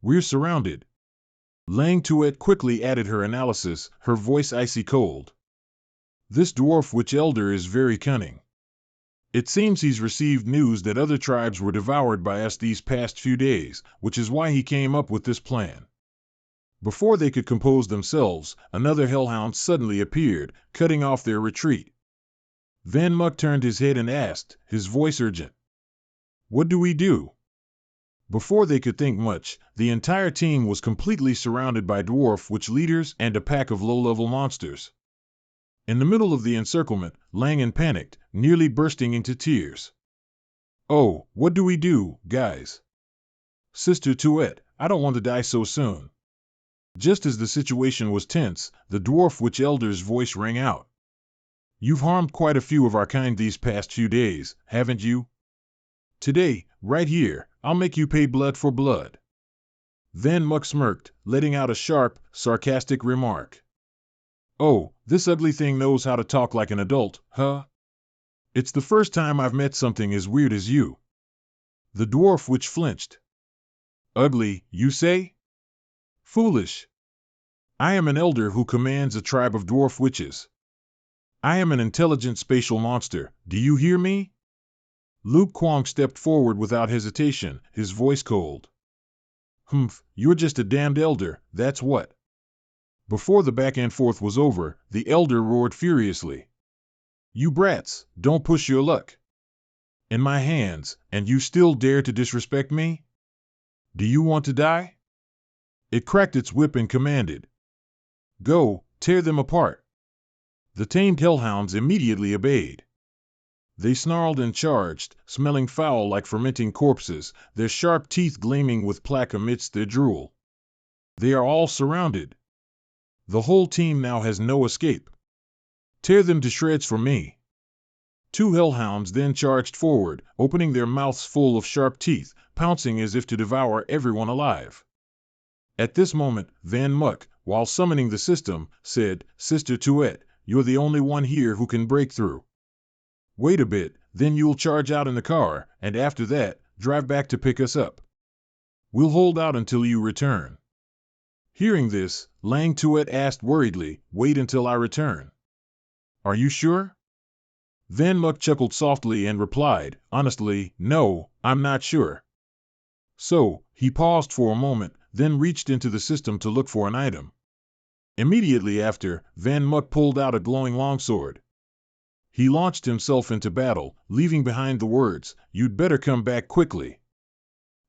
We're surrounded. Lang Tuet quickly added her analysis, her voice icy cold. This dwarf witch elder is very cunning. It seems he's received news that other tribes were devoured by us these past few days, which is why he came up with this plan. Before they could compose themselves, another hellhound suddenly appeared, cutting off their retreat. Van Muck turned his head and asked, his voice urgent, "What do we do?" Before they could think much, the entire team was completely surrounded by dwarf witch leaders and a pack of low-level monsters. In the middle of the encirclement, Langan panicked, nearly bursting into tears. "Oh, what do we do, guys? Sister Tuette, I don't want to die so soon." Just as the situation was tense, the dwarf witch elder's voice rang out. "You've harmed quite a few of our kind these past few days, haven't you? Today, right here, I'll make you pay blood for blood." Van Muck smirked, letting out a sharp, sarcastic remark. "Oh, this ugly thing knows how to talk like an adult, huh? It's the first time I've met something as weird as you." The dwarf witch flinched. "Ugly, you say? Foolish. I am an elder who commands a tribe of dwarf witches. I am an intelligent spatial monster, do you hear me?" Luke Kwong stepped forward without hesitation, his voice cold. "Humph, you're just a damned elder, that's what." Before the back and forth was over, the elder roared furiously. "You brats, don't push your luck. In my hands, and you still dare to disrespect me? Do you want to die?" It cracked its whip and commanded, "Go, tear them apart." The tamed hellhounds immediately obeyed. They snarled and charged, smelling foul like fermenting corpses, their sharp teeth gleaming with plaque amidst their drool. They are all surrounded. The whole team now has no escape. Tear them to shreds for me. Two hellhounds then charged forward, opening their mouths full of sharp teeth, pouncing as if to devour everyone alive. At this moment, Van Muck, while summoning the system, said, "Sister Tuette, you're the only one here who can break through. Wait a bit, then you'll charge out in the car, and after that, drive back to pick us up. We'll hold out until you return." Hearing this, Lang Tuette asked worriedly, "Wait until I return? Are you sure?" Van Muck chuckled softly and replied, "Honestly, no, I'm not sure." So, he paused for a moment, then reached into the system to look for an item. Immediately after, Van Muck pulled out a glowing longsword. He launched himself into battle, leaving behind the words, "You'd better come back quickly."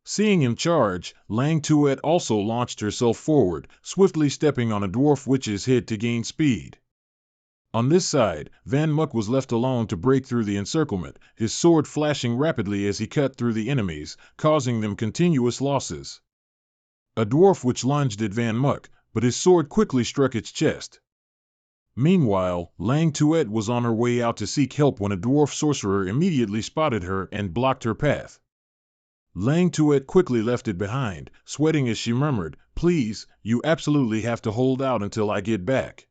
Seeing him charge, Lang Tuette also launched herself forward, swiftly stepping on a dwarf witch's head to gain speed. On this side, Van Muck was left alone to break through the encirclement, his sword flashing rapidly as he cut through the enemies, causing them continuous losses. A dwarf witch lunged at Van Muck, but his sword quickly struck its chest. Meanwhile, Lang Tuette was on her way out to seek help when a dwarf sorcerer immediately spotted her and blocked her path. Lang Tuette quickly left it behind, sweating as she murmured, "Please, you absolutely have to hold out until I get back."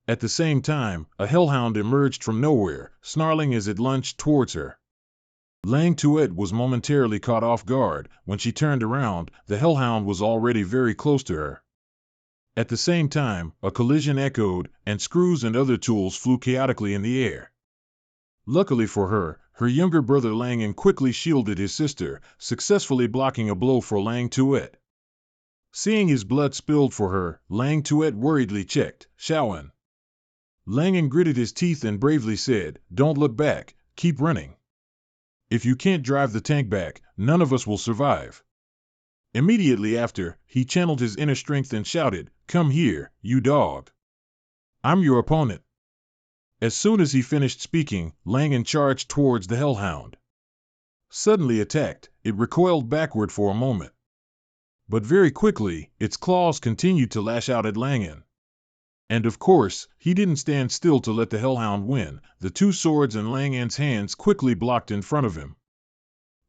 At the same time, a hellhound emerged from nowhere, snarling as it lunged towards her. Lang Tuette was momentarily caught off guard. When she turned around, the hellhound was already very close to her. At the same time, a collision echoed, and screws and other tools flew chaotically in the air. Luckily for her, her younger brother Langan quickly shielded his sister, successfully blocking a blow for Lang Tuette. Seeing his blood spilled for her, Lang Tuette worriedly checked, "Shaoan." Langan gritted his teeth and bravely said, "Don't look back, keep running. If you can't drive the tank back, none of us will survive." Immediately after, he channeled his inner strength and shouted, "Come here, you dog. I'm your opponent." As soon as he finished speaking, Langan charged towards the hellhound. Suddenly attacked, it recoiled backward for a moment. But very quickly, its claws continued to lash out at Langan. And of course, he didn't stand still to let the hellhound win. The two swords in Langan's hands quickly blocked in front of him.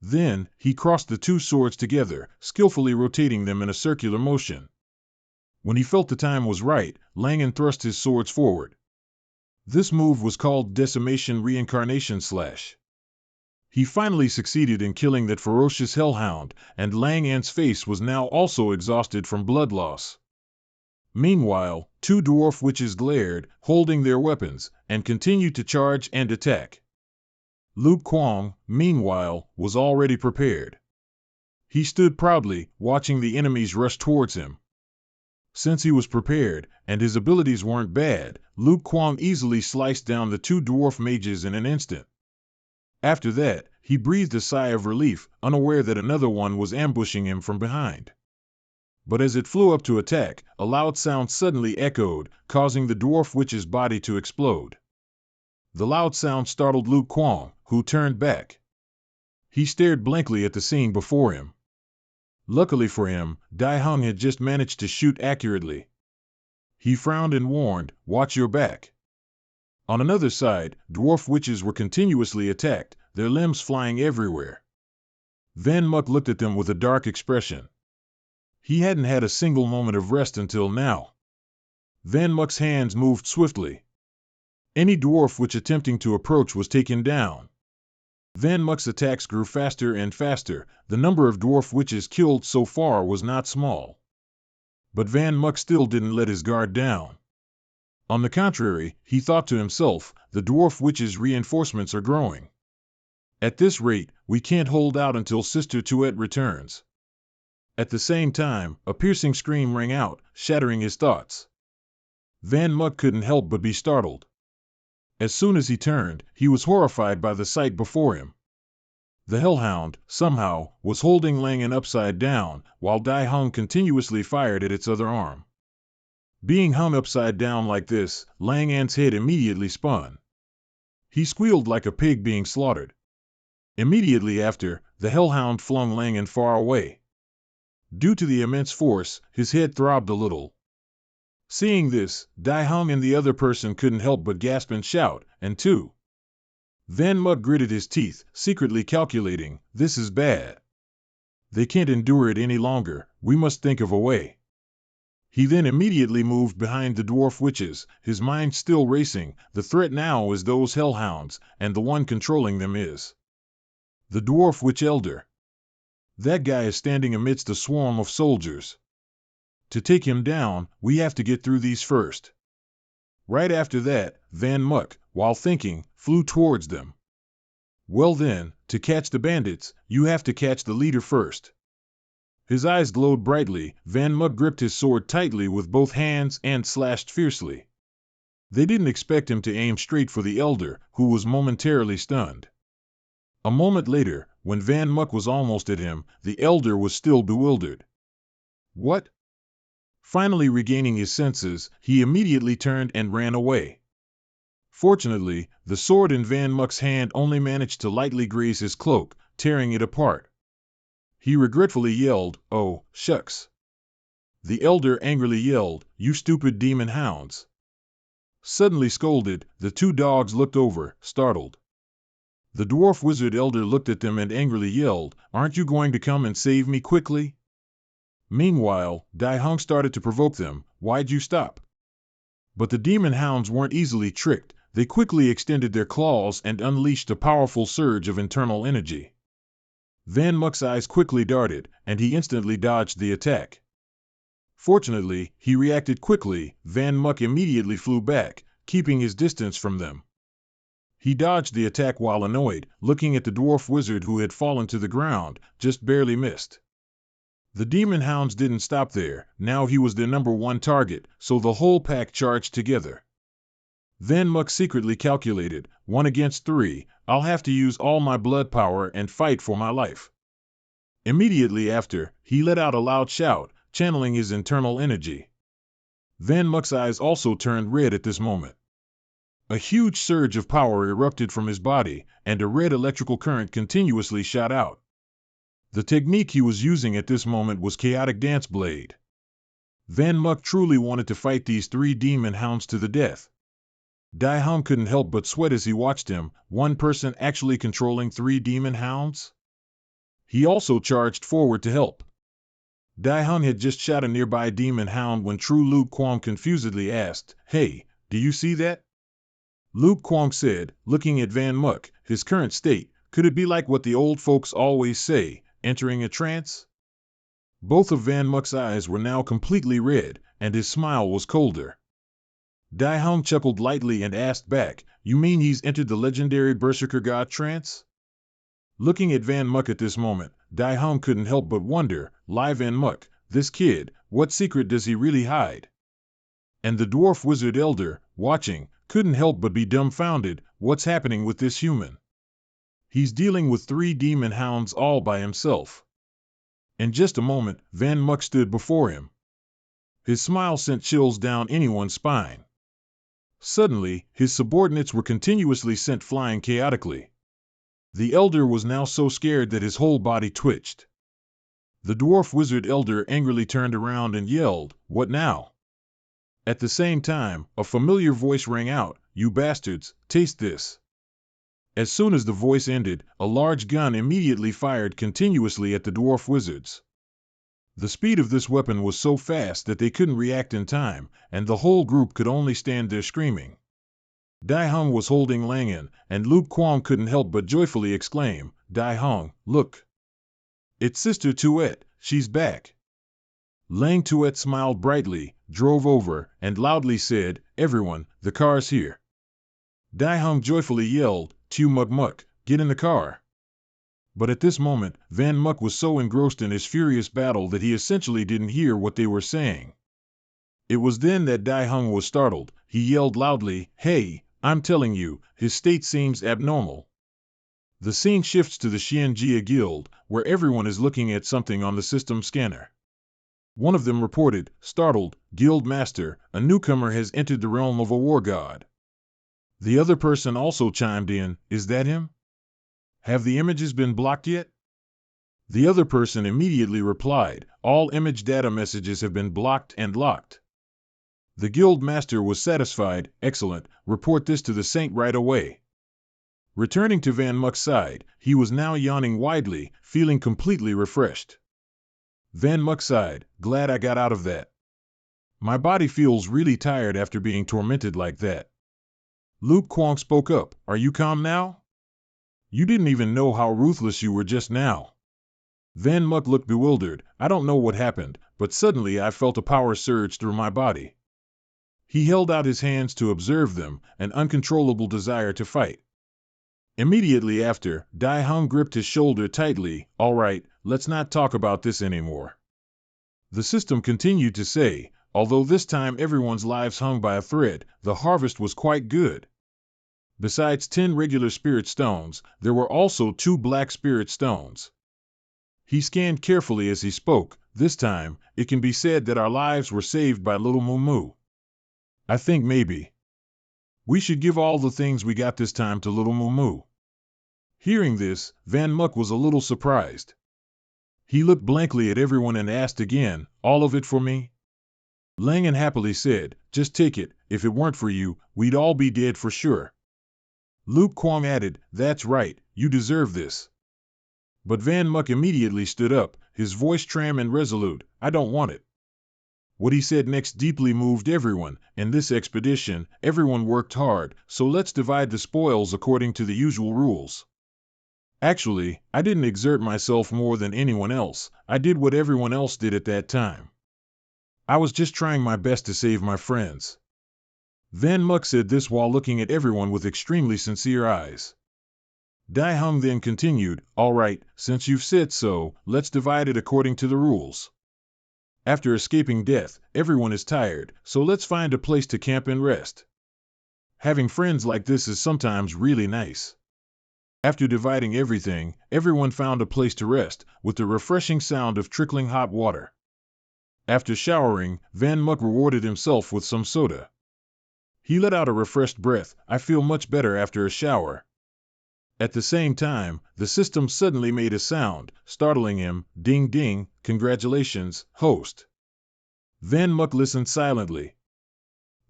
Then, he crossed the two swords together, skillfully rotating them in a circular motion. When he felt the time was right, Langan thrust his swords forward. This move was called Decimation Reincarnation Slash. He finally succeeded in killing that ferocious hellhound, and Langan's face was now also exhausted from blood loss. Meanwhile, two dwarf witches glared, holding their weapons, and continued to charge and attack. Luke Kwong, meanwhile, was already prepared. He stood proudly, watching the enemies rush towards him. Since he was prepared, and his abilities weren't bad, Luke Kwong easily sliced down the two dwarf mages in an instant. After that, he breathed a sigh of relief, unaware that another one was ambushing him from behind. But as it flew up to attack, a loud sound suddenly echoed, causing the dwarf witch's body to explode. The loud sound startled Luke Kwong, who turned back. He stared blankly at the scene before him. Luckily for him, Dai Hung had just managed to shoot accurately. He frowned and warned, "Watch your back." On another side, dwarf witches were continuously attacked, their limbs flying everywhere. Van Muck looked at them with a dark expression. He hadn't had a single moment of rest until now. Van Muck's hands moved swiftly. Any dwarf witch attempting to approach was taken down. Van Muck's attacks grew faster and faster. The number of dwarf witches killed so far was not small. But Van Muck still didn't let his guard down. On the contrary, he thought to himself, the dwarf witches' reinforcements are growing. At this rate, we can't hold out until Sister Tuette returns. At the same time, a piercing scream rang out, shattering his thoughts. Van Muck couldn't help but be startled. As soon as he turned, he was horrified by the sight before him. The Hellhound, somehow, was holding Langan upside down, while Dai Hung continuously fired at its other arm. Being hung upside down like this, Langan's head immediately spun. He squealed like a pig being slaughtered. Immediately after, the Hellhound flung Langan far away. Due to the immense force, his head throbbed a little. Seeing this, Dai Hung and the other person couldn't help but gasp and shout, and two. Van Muck gritted his teeth, secretly calculating, this is bad. They can't endure it any longer, we must think of a way. He then immediately moved behind the dwarf witches, his mind still racing. The threat now is those hellhounds, and the one controlling them is the dwarf witch elder. That guy is standing amidst a swarm of soldiers. To take him down, we have to get through these first. Right after that, Van Muck, while thinking, flew towards them. Well then, to catch the bandits, you have to catch the leader first. His eyes glowed brightly. Van Muck gripped his sword tightly with both hands and slashed fiercely. They didn't expect him to aim straight for the elder, who was momentarily stunned. A moment later, when Van Muck was almost at him, the elder was still bewildered. What? Finally regaining his senses, he immediately turned and ran away. Fortunately, the sword in Van Muck's hand only managed to lightly graze his cloak, tearing it apart. He regretfully yelled, "Oh, shucks." The elder angrily yelled, "You stupid demon hounds." Suddenly scolded, the two dogs looked over, startled. The dwarf wizard elder looked at them and angrily yelled, "Aren't you going to come and save me quickly?" Meanwhile, Dai Hung started to provoke them, "Why'd you stop?" But the demon hounds weren't easily tricked. They quickly extended their claws and unleashed a powerful surge of internal energy. Van Muck's eyes quickly darted, and he instantly dodged the attack. Fortunately, he reacted quickly. Van Muck immediately flew back, keeping his distance from them. He dodged the attack while annoyed, looking at the dwarf wizard who had fallen to the ground, just barely missed. The demon hounds didn't stop there. Now he was their number one target, so the whole pack charged together. Van Muck secretly calculated, 1 against 3, I'll have to use all my blood power and fight for my life. Immediately after, he let out a loud shout, channeling his internal energy. Van Muck's eyes also turned red at this moment. A huge surge of power erupted from his body, and a red electrical current continuously shot out. The technique he was using at this moment was Chaotic Dance Blade. Van Muck truly wanted to fight these 3 demon hounds to the death. Dai Hung couldn't help but sweat as he watched him, one person actually controlling 3 demon hounds? He also charged forward to help. Dai Hung had just shot a nearby demon hound when True Luke Kwong confusedly asked, "Hey, do you see that?" Luke Kwong said, looking at Van Muck, his current state, could it be like what the old folks always say, entering a trance? Both of Van Muck's eyes were now completely red, and his smile was colder. Dai Hung chuckled lightly and asked back, "You mean he's entered the legendary Berserker God trance?" Looking at Van Muck at this moment, Dai Hung couldn't help but wonder, "Lie Van Muck, this kid, what secret does he really hide?" And the dwarf wizard elder, watching, couldn't help but be dumbfounded. What's happening with this human? He's dealing with 3 demon hounds all by himself. In just a moment, Van Muck stood before him. His smile sent chills down anyone's spine. Suddenly, his subordinates were continuously sent flying chaotically. The elder was now so scared that his whole body twitched. The dwarf wizard elder angrily turned around and yelled, "What now?" At the same time, a familiar voice rang out, "You bastards, taste this." As soon as the voice ended, a large gun immediately fired continuously at the dwarf wizards. The speed of this weapon was so fast that they couldn't react in time, and the whole group could only stand there screaming. Dai Hung was holding Langan, and Luke Kwong couldn't help but joyfully exclaim, "Dai Hung, look! It's Sister Tuet, she's back!" Lang Tuet smiled brightly, drove over, and loudly said, "Everyone, the car's here." Dai Hung joyfully yelled, "Tu Muk Muk, get in the car." But at this moment, Van Muck was so engrossed in his furious battle that he essentially didn't hear what they were saying. It was then that Dai Hung was startled. He yelled loudly, "Hey, I'm telling you, his state seems abnormal." The scene shifts to the Xianjia Guild, where everyone is looking at something on the system scanner. One of them reported, startled, "Guild Master, a newcomer has entered the realm of a war god." The other person also chimed in, "Is that him? Have the images been blocked yet?" The other person immediately replied, "All image data messages have been blocked and locked." The guild master was satisfied. "Excellent, report this to the saint right away." Returning to Van Muck's side, he was now yawning widely, feeling completely refreshed. Van Muck sighed, "Glad I got out of that. My body feels really tired after being tormented like that." Luke Kwong spoke up, "Are you calm now? You didn't even know how ruthless you were just now." Van Muck looked bewildered. "I don't know what happened, but suddenly I felt a power surge through my body." He held out his hands to observe them, an uncontrollable desire to fight. Immediately after, Dai Hung gripped his shoulder tightly. "All right, let's not talk about this anymore." The system continued to say, although this time everyone's lives hung by a thread, the harvest was quite good. Besides 10 regular spirit stones, there were also 2 black spirit stones. He scanned carefully as he spoke. "This time, it can be said that our lives were saved by little Moo. I think maybe we should give all the things we got this time to little Moo." Hearing this, Van Muck was a little surprised. He looked blankly at everyone and asked again, "All of it for me?" Langan happily said, "Just take it, if it weren't for you, we'd all be dead for sure." Luke Kwong added, "That's right, you deserve this." But Van Muck immediately stood up, his voice trim and resolute, "I don't want it." What he said next deeply moved everyone. "In this expedition, everyone worked hard, so let's divide the spoils according to the usual rules." Actually, I didn't exert myself more than anyone else. I did what everyone else did at that time. I was just trying my best to save my friends. Van Muck said this while looking at everyone with extremely sincere eyes. Dai Hung then continued, "All right, since you've said so, let's divide it according to the rules. After escaping death, everyone is tired, so let's find a place to camp and rest. Having friends like this is sometimes really nice." After dividing everything, everyone found a place to rest, with the refreshing sound of trickling hot water. After showering, Van Muck rewarded himself with some soda. He let out a refreshed breath. "I feel much better after a shower." At the same time, the system suddenly made a sound, startling him. "Ding ding, congratulations, host." Van Muck listened silently.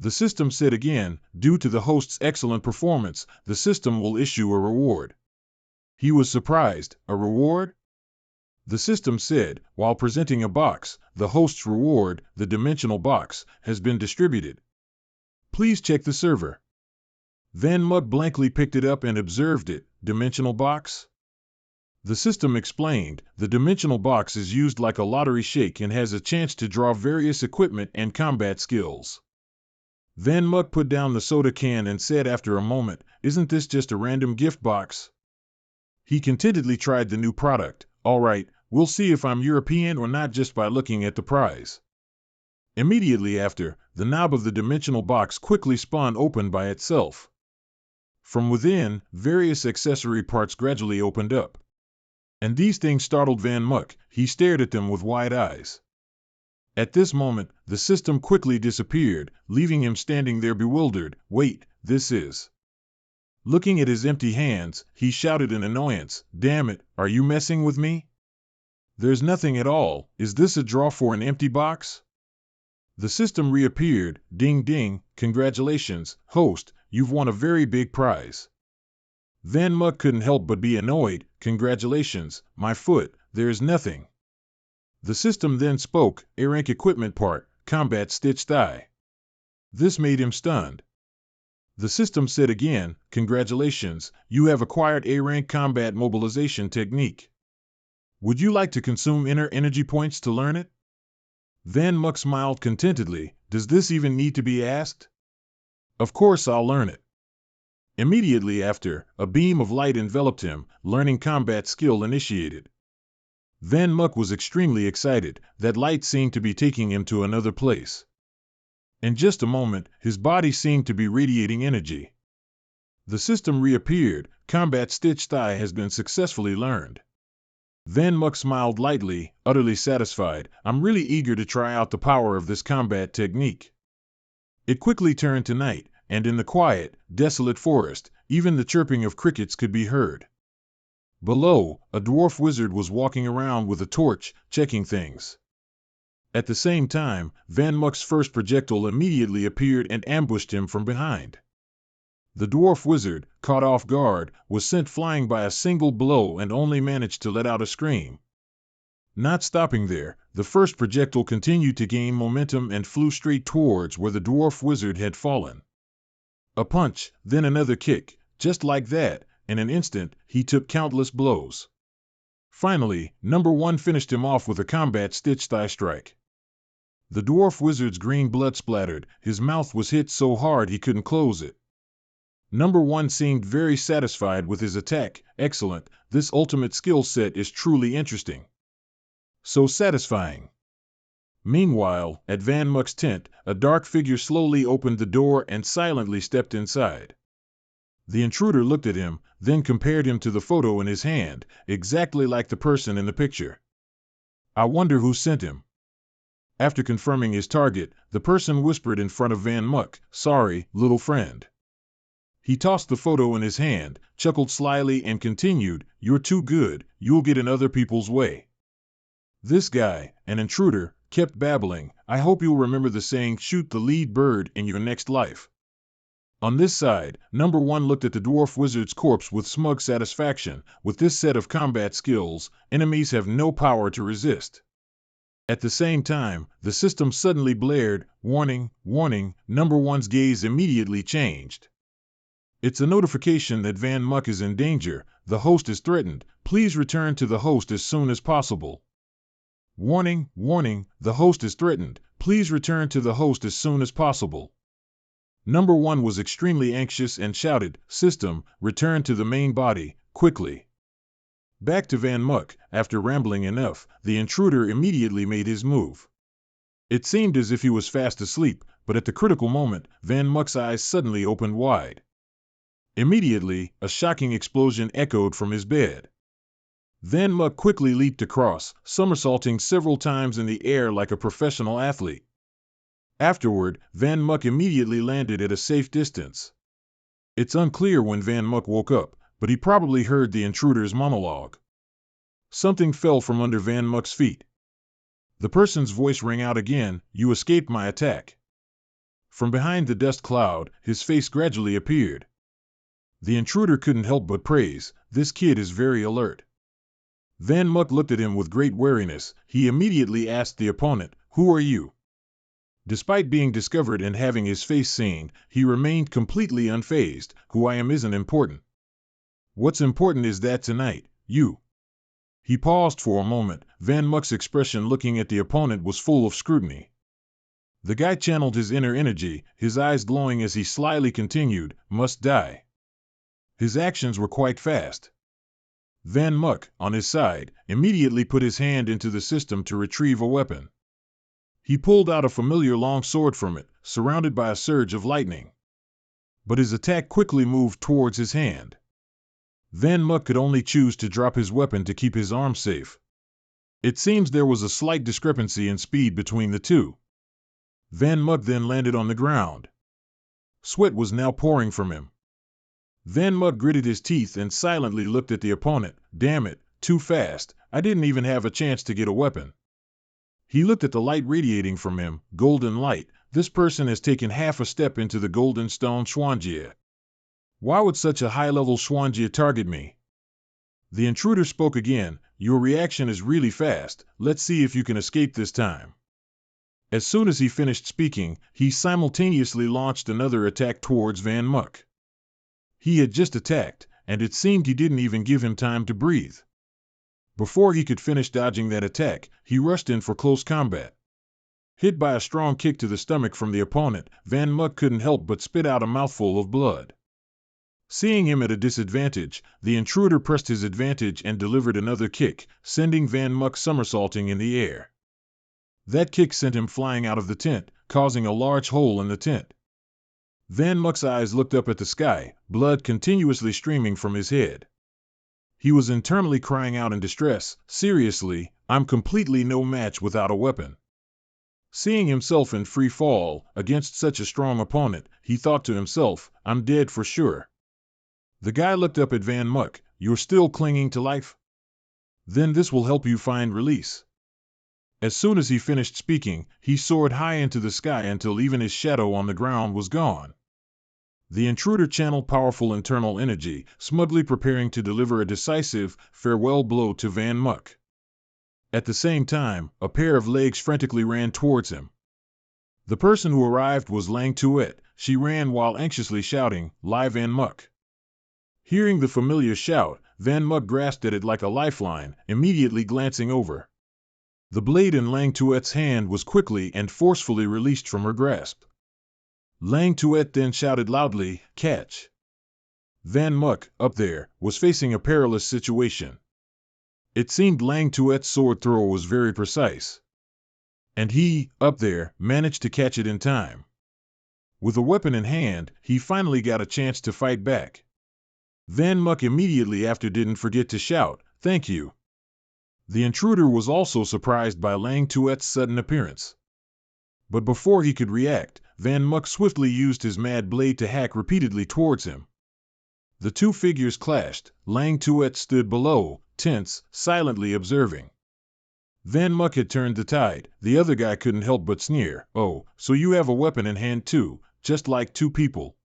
The system said again, "Due to the host's excellent performance, the system will issue a reward." He was surprised. "A reward?" The system said, while presenting a box. "The host's reward, the dimensional box, has been distributed. Please check the server." Van Muck blankly picked it up and observed it. Dimensional box? The system explained, the dimensional box is used like a lottery shake and has a chance to draw various equipment and combat skills. Van Muck put down the soda can and said after a moment, "Isn't this just a random gift box?" He contentedly tried the new product. "All right, we'll see if I'm European or not just by looking at the prize." Immediately after, the knob of the dimensional box quickly spun open by itself. From within, various accessory parts gradually opened up. And these things startled Van Muck. He stared at them with wide eyes. At this moment, the system quickly disappeared, leaving him standing there bewildered. "Wait, this is..." Looking at his empty hands, he shouted in annoyance, "Damn it, are you messing with me? There's nothing at all. Is this a draw for an empty box?" The system reappeared. "Ding ding, congratulations, host, you've won a very big prize." Van Muck couldn't help but be annoyed. "Congratulations, my foot, there's nothing." The system then spoke, "A-rank equipment part, combat stitched thigh." This made him stunned. The system said again, "Congratulations, you have acquired A-rank combat mobilization technique. Would you like to consume inner energy points to learn it?" Van Muck smiled contentedly. "Does this even need to be asked? Of course I'll learn it." Immediately after, a beam of light enveloped him, learning combat skill initiated. Van Muck was extremely excited. That light seemed to be taking him to another place. In just a moment, his body seemed to be radiating energy. The system reappeared. "Combat stitched thigh has been successfully learned." Van Muck smiled lightly, utterly satisfied. "I'm really eager to try out the power of this combat technique." It quickly turned to night, and in the quiet, desolate forest, even the chirping of crickets could be heard. Below, a dwarf wizard was walking around with a torch, checking things. At the same time, Van Muck's first projectile immediately appeared and ambushed him from behind. The dwarf wizard, caught off guard, was sent flying by a single blow and only managed to let out a scream. Not stopping there, the first projectile continued to gain momentum and flew straight towards where the dwarf wizard had fallen. A punch, then another kick. Just like that, in an instant, he took countless blows. Finally, number one finished him off with a combat stitched thigh strike. The dwarf wizard's green blood splattered. His mouth was hit so hard he couldn't close it. Number one seemed very satisfied with his attack. "Excellent, this ultimate skill set is truly interesting. So satisfying." Meanwhile, at Van Muck's tent, a dark figure slowly opened the door and silently stepped inside. The intruder looked at him, then compared him to the photo in his hand, exactly like the person in the picture. "I wonder who sent him." After confirming his target, the person whispered in front of Van Muck, "Sorry, little friend." He tossed the photo in his hand, chuckled slyly and continued, "You're too good, you'll get in other people's way." This guy, an intruder, kept babbling, "I hope you'll remember the saying, shoot the lead bird in your next life." On this side, number one looked at the dwarf wizard's corpse with smug satisfaction. With this set of combat skills, enemies have no power to resist. At the same time, the system suddenly blared, "Warning, warning." Number one's gaze immediately changed. It's a notification that Van Muck is in danger. The host is threatened. Please return to the host as soon as possible. "Warning, warning, the host is threatened. Please return to the host as soon as possible." Number one was extremely anxious and shouted, "System, return to the main body, quickly." Back to Van Muck. After rambling enough, the intruder immediately made his move. It seemed as if he was fast asleep, but at the critical moment, Van Muck's eyes suddenly opened wide. Immediately, a shocking explosion echoed from his bed. Van Muck quickly leaped across, somersaulting several times in the air like a professional athlete. Afterward, Van Muck immediately landed at a safe distance. It's unclear when Van Muck woke up, but he probably heard the intruder's monologue. Something fell from under Van Muck's feet. The person's voice rang out again, "You escaped my attack." From behind the dust cloud, his face gradually appeared. The intruder couldn't help but praise, "This kid is very alert." Van Muck looked at him with great wariness. He immediately asked the opponent, "Who are you?" Despite being discovered and having his face seen, he remained completely unfazed. "Who I am isn't important. What's important is that tonight, you He paused for a moment. Van Muck's expression looking at the opponent was full of scrutiny. The guy channeled his inner energy, his eyes glowing as he slyly continued, "Must die." His actions were quite fast. Van Muck, on his side, immediately put his hand into the system to retrieve a weapon. He pulled out a familiar long sword from it, surrounded by a surge of lightning. But his attack quickly moved towards his hand. Van Muck could only choose to drop his weapon to keep his arm safe. It seems there was a slight discrepancy in speed between the two. Van Muck then landed on the ground. Sweat was now pouring from him. Van Muck gritted his teeth and silently looked at the opponent. "Damn it, too fast. I didn't even have a chance to get a weapon." He looked at the light radiating from him. Golden light. This person has taken half a step into the golden stone Xuanjie. Why would such a high-level Xuanjie target me? The intruder spoke again. "Your reaction is really fast. Let's see if you can escape this time." As soon as he finished speaking, he simultaneously launched another attack towards Van Muck. He had just attacked, and it seemed he didn't even give him time to breathe. Before he could finish dodging that attack, he rushed in for close combat. Hit by a strong kick to the stomach from the opponent, Van Muck couldn't help but spit out a mouthful of blood. Seeing him at a disadvantage, the intruder pressed his advantage and delivered another kick, sending Van Muck somersaulting in the air. That kick sent him flying out of the tent, causing a large hole in the tent. Van Muck's eyes looked up at the sky, blood continuously streaming from his head. He was internally crying out in distress, "Seriously, I'm completely no match without a weapon." Seeing himself in free fall, against such a strong opponent, he thought to himself, "I'm dead for sure." The guy looked up at Van Muck. "You're still clinging to life? Then this will help you find release." As soon as he finished speaking, he soared high into the sky until even his shadow on the ground was gone. The intruder channeled powerful internal energy, smugly preparing to deliver a decisive, farewell blow to Van Muck. At the same time, a pair of legs frantically ran towards him. The person who arrived was Lang Tuet. She ran while anxiously shouting, "Live Van Muck." Hearing the familiar shout, Van Muck grasped at it like a lifeline, immediately glancing over. The blade in Lang Tuet's hand was quickly and forcefully released from her grasp. Lang Tuet then shouted loudly, "Catch!" Van Muck, up there, was facing a perilous situation. It seemed Lang Tuet's sword throw was very precise. And he, up there, managed to catch it in time. With a weapon in hand, he finally got a chance to fight back. Van Muck immediately after didn't forget to shout, "Thank you." The intruder was also surprised by Lang Tuet's sudden appearance. But before he could react, Van Muck swiftly used his mad blade to hack repeatedly towards him. The two figures clashed. Lang Tuet stood below, tense, silently observing. Van Muck had turned the tide. The other guy couldn't help but sneer. "Oh, so you have a weapon in hand too, just like two people."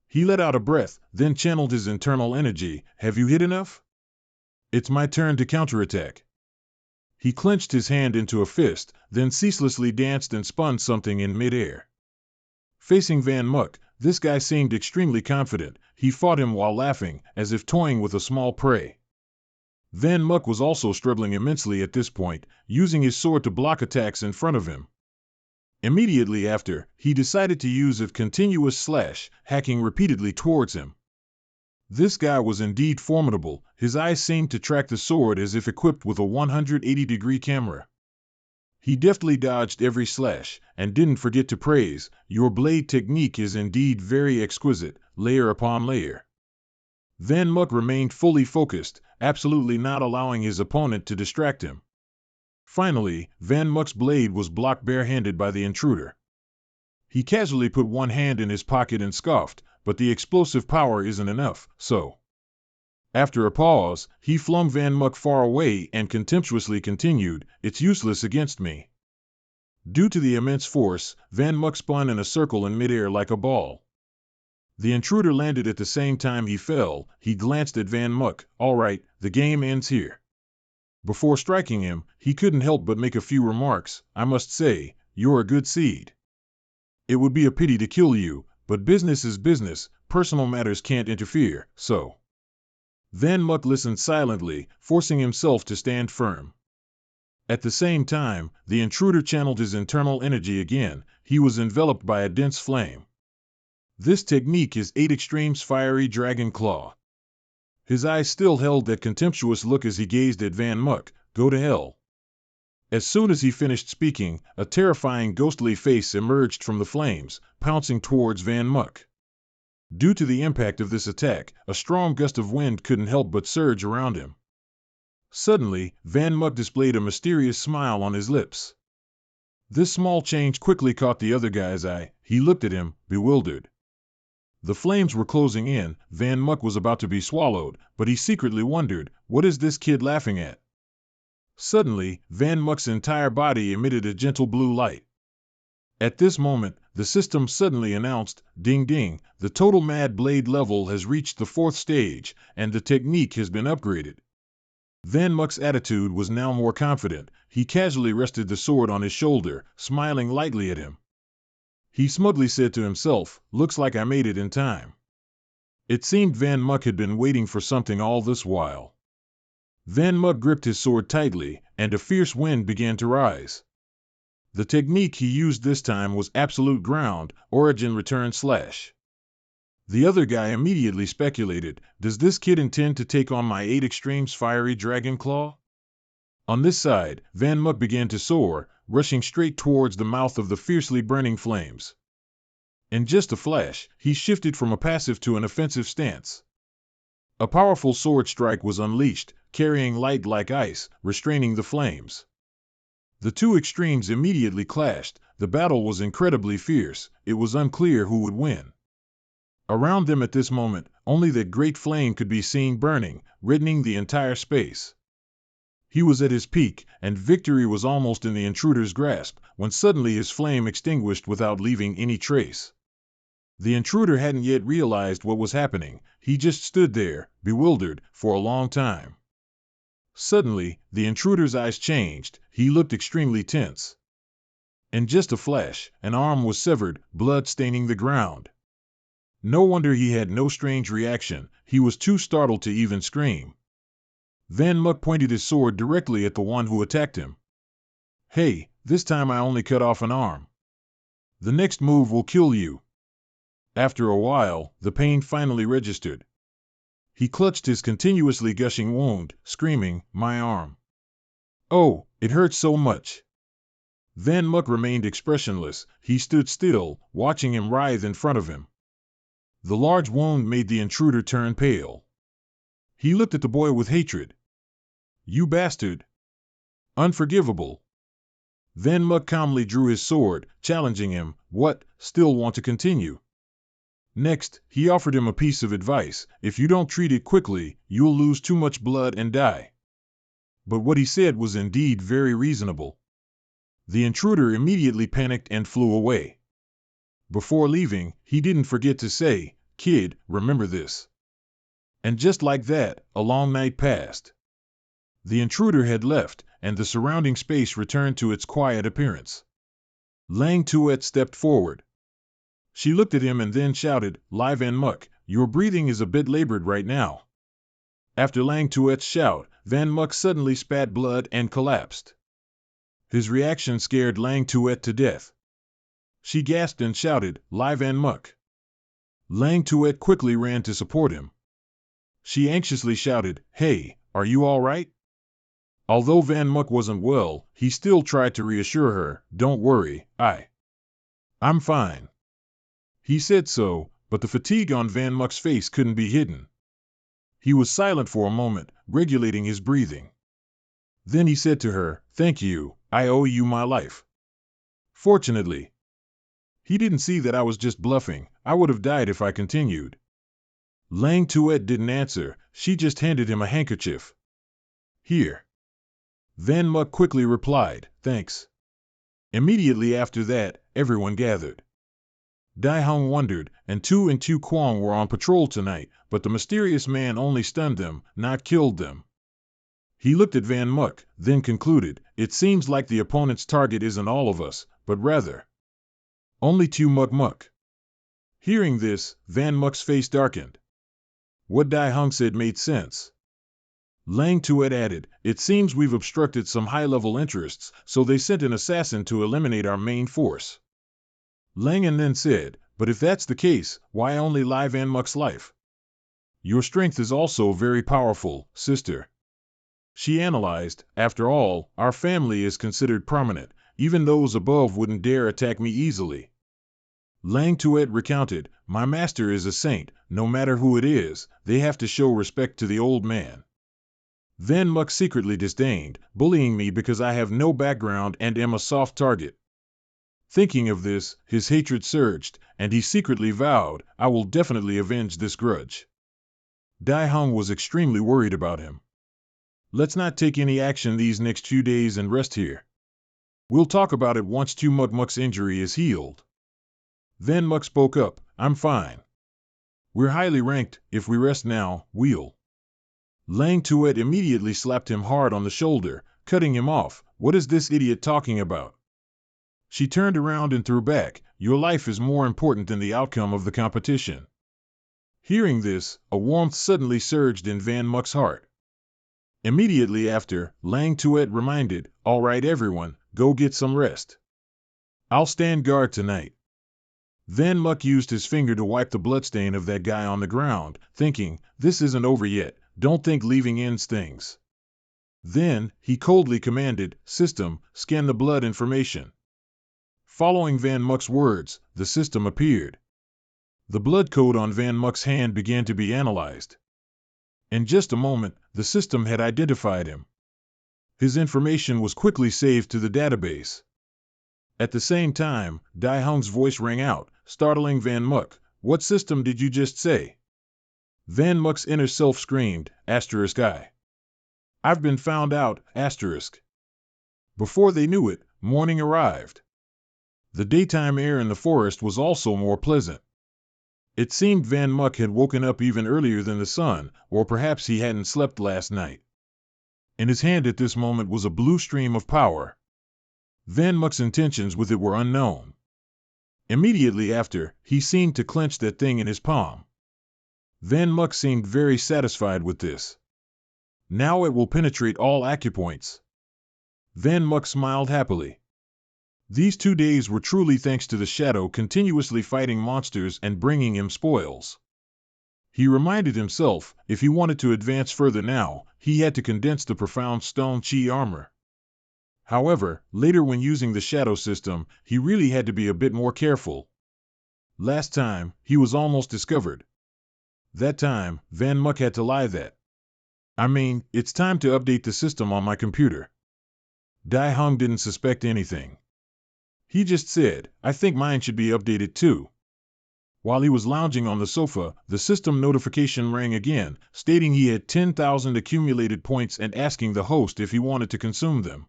He let out a breath, then channeled his internal energy. "Have you hit enough? It's my turn to counterattack." He clenched his hand into a fist, then ceaselessly danced and spun something in midair. Facing Van Muck, this guy seemed extremely confident. He fought him while laughing, as if toying with a small prey. Van Muck was also struggling immensely at this point, using his sword to block attacks in front of him. Immediately after, he decided to use a continuous slash, hacking repeatedly towards him. This guy was indeed formidable. His eyes seemed to track the sword as if equipped with a 180-degree camera. He deftly dodged every slash, and didn't forget to praise, "Your blade technique is indeed very exquisite, layer upon layer." Van Muck remained fully focused, absolutely not allowing his opponent to distract him. Finally, Van Muck's blade was blocked barehanded by the intruder. He casually put one hand in his pocket and scoffed, "But the explosive power isn't enough, so." After a pause, he flung Van Muck far away and contemptuously continued, "It's useless against me." Due to the immense force, Van Muck spun in a circle in midair like a ball. The intruder landed at the same time he fell. He glanced at Van Muck. "All right, the game ends here." Before striking him, he couldn't help but make a few remarks. "I must say, you're a good seed. It would be a pity to kill you, but business is business, personal matters can't interfere, so." Van Muck listened silently, forcing himself to stand firm. At the same time, the intruder channeled his internal energy again. He was enveloped by a dense flame. This technique is 8 Extreme's Fiery Dragon Claw. His eyes still held that contemptuous look as he gazed at Van Muck. Go to hell. As soon as he finished speaking, a terrifying ghostly face emerged from the flames, pouncing towards Van Muck. Due to the impact of this attack, a strong gust of wind couldn't help but surge around him. Suddenly, Van Muck displayed a mysterious smile on his lips. This small change quickly caught the other guy's eye. He looked at him, bewildered. The flames were closing in. Van Muck was about to be swallowed, but he secretly wondered, what is this kid laughing at? Suddenly, Van Muck's entire body emitted a gentle blue light. At this moment, the system suddenly announced, ding ding, the total Mad Blade level has reached the 4th stage, and the technique has been upgraded. Van Muck's attitude was now more confident. He casually rested the sword on his shoulder, smiling lightly at him. He smugly said to himself, looks like I made it in time. It seemed Van Muck had been waiting for something all this while. Van Muck gripped his sword tightly, and a fierce wind began to rise. The technique he used this time was Absolute Ground, Origin Return Slash. The other guy immediately speculated, does this kid intend to take on my 8 Extreme's Fiery Dragon Claw? On this side, Van Muck began to soar, rushing straight towards the mouth of the fiercely burning flames. In just a flash, he shifted from a passive to an offensive stance. A powerful sword strike was unleashed, carrying light like ice, restraining the flames. The two extremes immediately clashed. The battle was incredibly fierce. It was unclear who would win. Around them at this moment, only that great flame could be seen burning, reddening the entire space. He was at his peak, and victory was almost in the intruder's grasp, when suddenly his flame extinguished without leaving any trace. The intruder hadn't yet realized what was happening. He just stood there, bewildered, for a long time. Suddenly, the intruder's eyes changed. He looked extremely tense. In just a flash, an arm was severed, blood staining the ground. No wonder he had no strange reaction. He was too startled to even scream. Van Muck pointed his sword directly at the one who attacked him. Hey, this time I only cut off an arm. The next move will kill you. After a while, the pain finally registered. He clutched his continuously gushing wound, screaming, my arm. Oh, it hurts so much. Van Muck remained expressionless. He stood still, watching him writhe in front of him. The large wound made the intruder turn pale. He looked at the boy with hatred. You bastard! Unforgivable! Van Muck calmly drew his sword, challenging him. What, still want to continue? Next, he offered him a piece of advice. If you don't treat it quickly, you'll lose too much blood and die. But what he said was indeed very reasonable. The intruder immediately panicked and flew away. Before leaving, he didn't forget to say, kid, remember this. And just like that, a long night passed. The intruder had left, and the surrounding space returned to its quiet appearance. Lang Tuet stepped forward. She looked at him and then shouted, Van Muck, your breathing is a bit labored right now. After Lang Tuet's shout, Van Muck suddenly spat blood and collapsed. His reaction scared Lang Tuet to death. She gasped and shouted, Van Muck. Lang Tuet quickly ran to support him. She anxiously shouted, Hey, are you all right? Although Van Muck wasn't well, he still tried to reassure her, Don't worry, I'm fine. He said so, but the fatigue on Van Muck's face couldn't be hidden. He was silent for a moment, regulating his breathing. Then he said to her, Thank you, I owe you my life. Fortunately, he didn't see that I was just bluffing. I would have died if I continued. Lang Tuet didn't answer. She just handed him a handkerchief. Here. Van Muck quickly replied, Thanks. Immediately after that, everyone gathered. Dai Hung wondered, and Tu Kwong were on patrol tonight, but the mysterious man only stunned them, not killed them. He looked at Van Muck, then concluded, It seems like the opponent's target isn't all of us, but rather only Tu Muck Muck. Hearing this, Van Muck's face darkened. What Dai Hung said made sense. Lang Tuet added, "It seems we've obstructed some high-level interests, so they sent an assassin to eliminate our main force." Langan then said, "But if that's the case, why only Van Muk's life? Your strength is also very powerful, sister." She analyzed, "After all, our family is considered prominent. Even those above wouldn't dare attack me easily." Lang Tuet recounted, "My master is a saint. No matter who it is, they have to show respect to the old man. Van Muk secretly disdained, bullying me because I have no background and am a soft target." Thinking of this, his hatred surged, and he secretly vowed, "I will definitely avenge this grudge." Dai Hung was extremely worried about him. "Let's not take any action these next few days and rest here. We'll talk about it once Tu Muk Muk's injury is healed." Van Muk spoke up, "I'm fine. We're highly ranked. If we rest now, we'll." Lang Tuet immediately slapped him hard on the shoulder, cutting him off. "What is this idiot talking about?" She turned around and threw back, "Your life is more important than the outcome of the competition." Hearing this, a warmth suddenly surged in Van Muk's heart. Immediately after, Lang Tuet reminded, "All right everyone, go get some rest. I'll stand guard tonight." Van Muk used his finger to wipe the bloodstain of that guy on the ground, thinking, "This isn't over yet, don't think leaving ends things." Then, he coldly commanded, "System, scan the blood information." Following Van Muk's words, the system appeared. The blood code on Van Muk's hand began to be analyzed. In just a moment, the system had identified him. His information was quickly saved to the database. At the same time, Dai Hung's voice rang out, startling Van Muk. "What system did you just say?" Van Muk's inner self screamed, "I. I've been found out, *." Before they knew it, morning arrived. The daytime air in the forest was also more pleasant. It seemed Van Muk had woken up even earlier than the sun, or perhaps he hadn't slept last night. In his hand at this moment was a blue stream of power. Van Muk's intentions with it were unknown. Immediately after, he seemed to clench that thing in his palm. Van Muk seemed very satisfied with this. "Now it will penetrate all acupoints." Van Muk smiled happily. These 2 days were truly thanks to the shadow continuously fighting monsters and bringing him spoils. He reminded himself, if he wanted to advance further now, he had to condense the profound stone chi armor. However, later when using the shadow system, he really had to be a bit more careful. Last time, he was almost discovered. That time, Van Muk had to lie that. It's time to update the system on my computer." Dai Hung didn't suspect anything. He just said, "I think mine should be updated too." While he was lounging on the sofa, the system notification rang again, stating he had 10,000 accumulated points and asking the host if he wanted to consume them.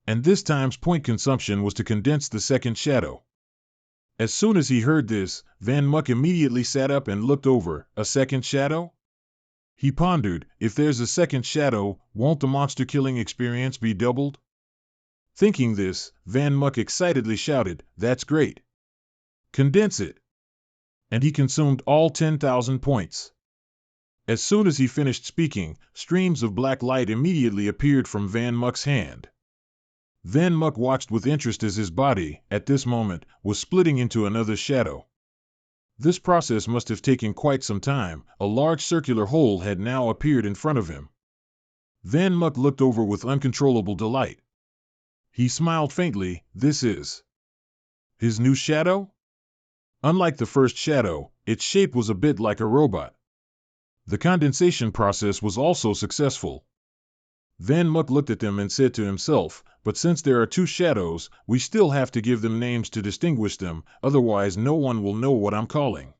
And this time's point consumption was to condense the second shadow. As soon as he heard this, Van Muk immediately sat up and looked over. "A second shadow?" He pondered, "If there's a second shadow, won't the monster killing experience be doubled?" Thinking this, Van Muk excitedly shouted, "That's great! Condense it!" And he consumed all 10,000 points. As soon as he finished speaking, streams of black light immediately appeared from Van Muk's hand. Van Muk watched with interest as his body, at this moment, was splitting into another shadow. This process must have taken quite some time. A large circular hole had now appeared in front of him. Van Muk looked over with uncontrollable delight. He smiled faintly. This is his new shadow? Unlike the first shadow, its shape was a bit like a robot. The condensation process was also successful. Van Muk looked at them and said to himself, "But since there are 2 shadows, we still have to give them names to distinguish them, otherwise no one will know what I'm calling."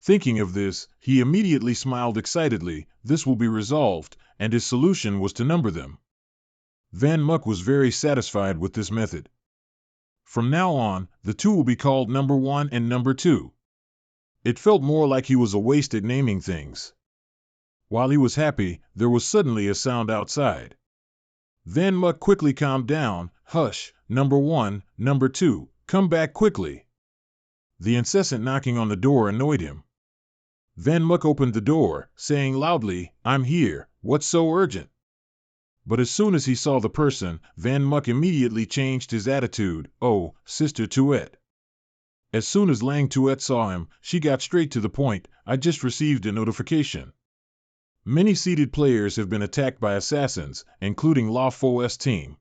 Thinking of this, he immediately smiled excitedly. This will be resolved, and his solution was to number them. Van Muk was very satisfied with this method. From now on, the 2 will be called number 1 and number 2. It felt more like he was a waste at naming things. While he was happy, there was suddenly a sound outside. Van Muk quickly calmed down. "Hush, number 1, number 2, come back quickly." The incessant knocking on the door annoyed him. Van Muk opened the door, saying loudly, "I'm here, what's so urgent?" But as soon as he saw the person, Van Muk immediately changed his attitude. "Oh, Sister Tuet." As soon as Lang Tuet saw him, she got straight to the point. "I just received a notification. Many seated players have been attacked by assassins, including La Fo's team."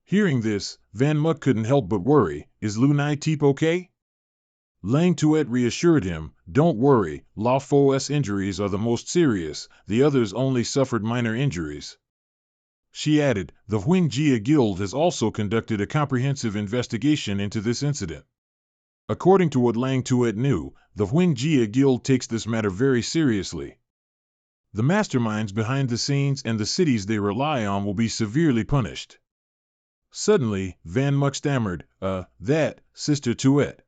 Hearing this, Van Muk couldn't help but worry. "Is Lu Nai Teep okay?" Lang Tuet reassured him, "Don't worry, La Fo's injuries are the most serious, the others only suffered minor injuries." She added, "The Huingjia Guild has also conducted a comprehensive investigation into this incident." According to what Lang Tuet knew, the Huingjia Guild takes this matter very seriously. The masterminds behind the scenes and the cities they rely on will be severely punished. Suddenly, Van Muk stammered, that, Sister Tuet."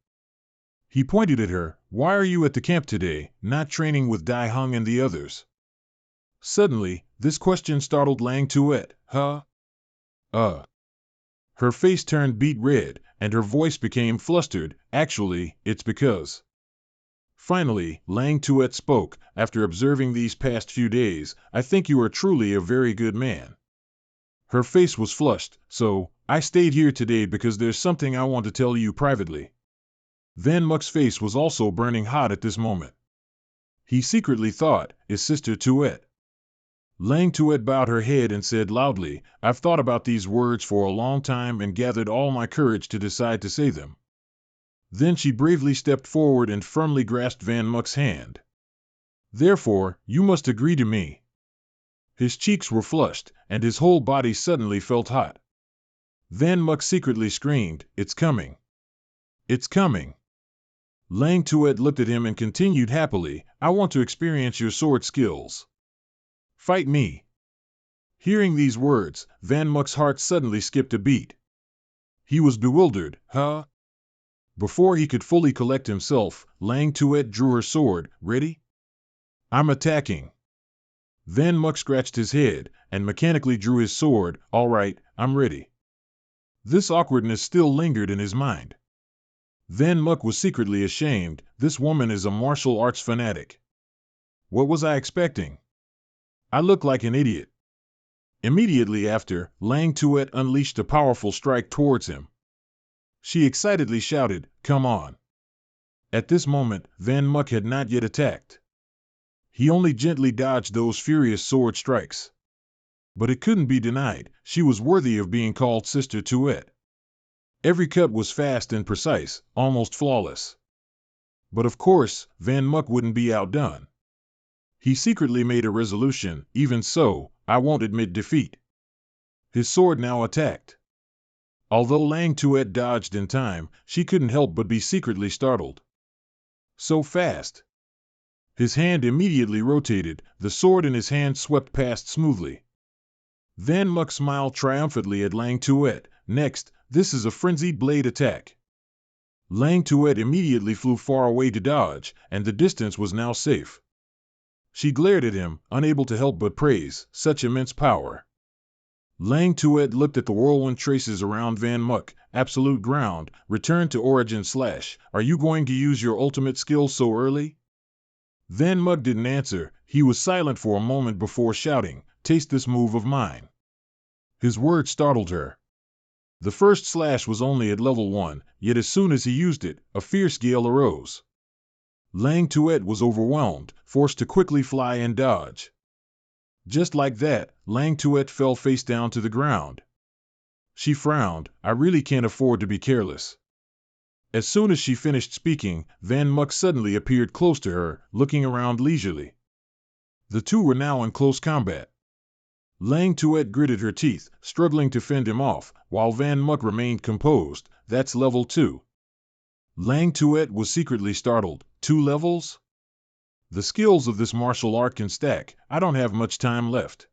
He pointed at her. "Why are you at the camp today, not training with Dai Hung and the others?" Suddenly, this question startled Lang Tuet. "Huh? Her face turned beet red, and her voice became flustered. "Actually, it's because—" Finally, Lang Tuet spoke. "After observing these past few days, I think you are truly a very good man." Her face was flushed. "So, I stayed here today because there's something I want to tell you privately." Van Muk's face was also burning hot at this moment. He secretly thought, "Is Sister Tuet?" Lang Tuet bowed her head and said loudly, "I've thought about these words for a long time and gathered all my courage to decide to say them." Then she bravely stepped forward and firmly grasped Van Muk's hand. "Therefore, you must agree to me." His cheeks were flushed, and his whole body suddenly felt hot. Van Muk secretly screamed, "It's coming! It's coming!" Lang Tuet looked at him and continued happily, "I want to experience your sword skills. Fight me." Hearing these words, Van Muk's heart suddenly skipped a beat. He was bewildered. "Huh?" Before he could fully collect himself, Lang Tuet drew her sword. "Ready?" "I'm attacking." Van Muk scratched his head and mechanically drew his sword. "All right, I'm ready." This awkwardness still lingered in his mind. Van Muk was secretly ashamed. This woman is a martial arts fanatic. What was I expecting? I look like an idiot. Immediately after, Lang Tuet unleashed a powerful strike towards him. She excitedly shouted, "Come on!" At this moment, Van Muk had not yet attacked. He only gently dodged those furious sword strikes. But it couldn't be denied, she was worthy of being called Sister Tuet. Every cut was fast and precise, almost flawless. But of course, Van Muk wouldn't be outdone. He secretly made a resolution. "Even so, I won't admit defeat." His sword now attacked. Although Lang Tuet dodged in time, she couldn't help but be secretly startled. So fast! His hand immediately rotated, the sword in his hand swept past smoothly. Van Muk smiled triumphantly at Lang Tuet. "Next, this is a frenzied blade attack." Lang Tuet immediately flew far away to dodge, and the distance was now safe. She glared at him, unable to help but praise, such immense power. Lang Tuet looked at the whirlwind traces around Van Muk. "Absolute ground, return to origin / Are you going to use your ultimate skill so early?" Van Muk didn't answer. He was silent for a moment before shouting, "Taste this move of mine." His words startled her. The first slash was only at level 1, yet as soon as he used it, a fierce gale arose. Lang Tuet was overwhelmed, forced to quickly fly and dodge. Just like that, Lang Tuet fell face down to the ground. She frowned. "I really can't afford to be careless." As soon as she finished speaking, Van Muk suddenly appeared close to her, looking around leisurely. The two were now in close combat. Lang Tuet gritted her teeth, struggling to fend him off, while Van Muk remained composed. "That's level 2. Lang Tuet was secretly startled. 2 levels? The skills of this martial art can stack. I don't have much time left.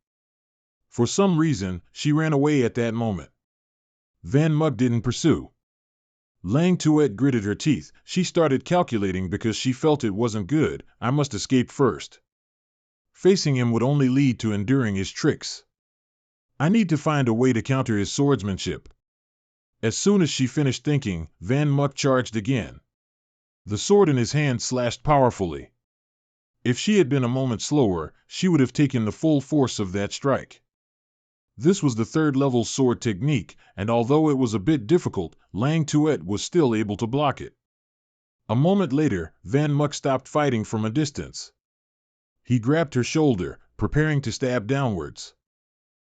For some reason, she ran away at that moment. Van Muk didn't pursue. Lang Tuet gritted her teeth. She started calculating because she felt it wasn't good. I must escape first. Facing him would only lead to enduring his tricks. I need to find a way to counter his swordsmanship. As soon as she finished thinking, Van Muk charged again. The sword in his hand slashed powerfully. If she had been a moment slower, she would have taken the full force of that strike. This was the third-level sword technique, and although it was a bit difficult, Lang Tuet was still able to block it. A moment later, Van Muk stopped fighting from a distance. He grabbed her shoulder, preparing to stab downwards.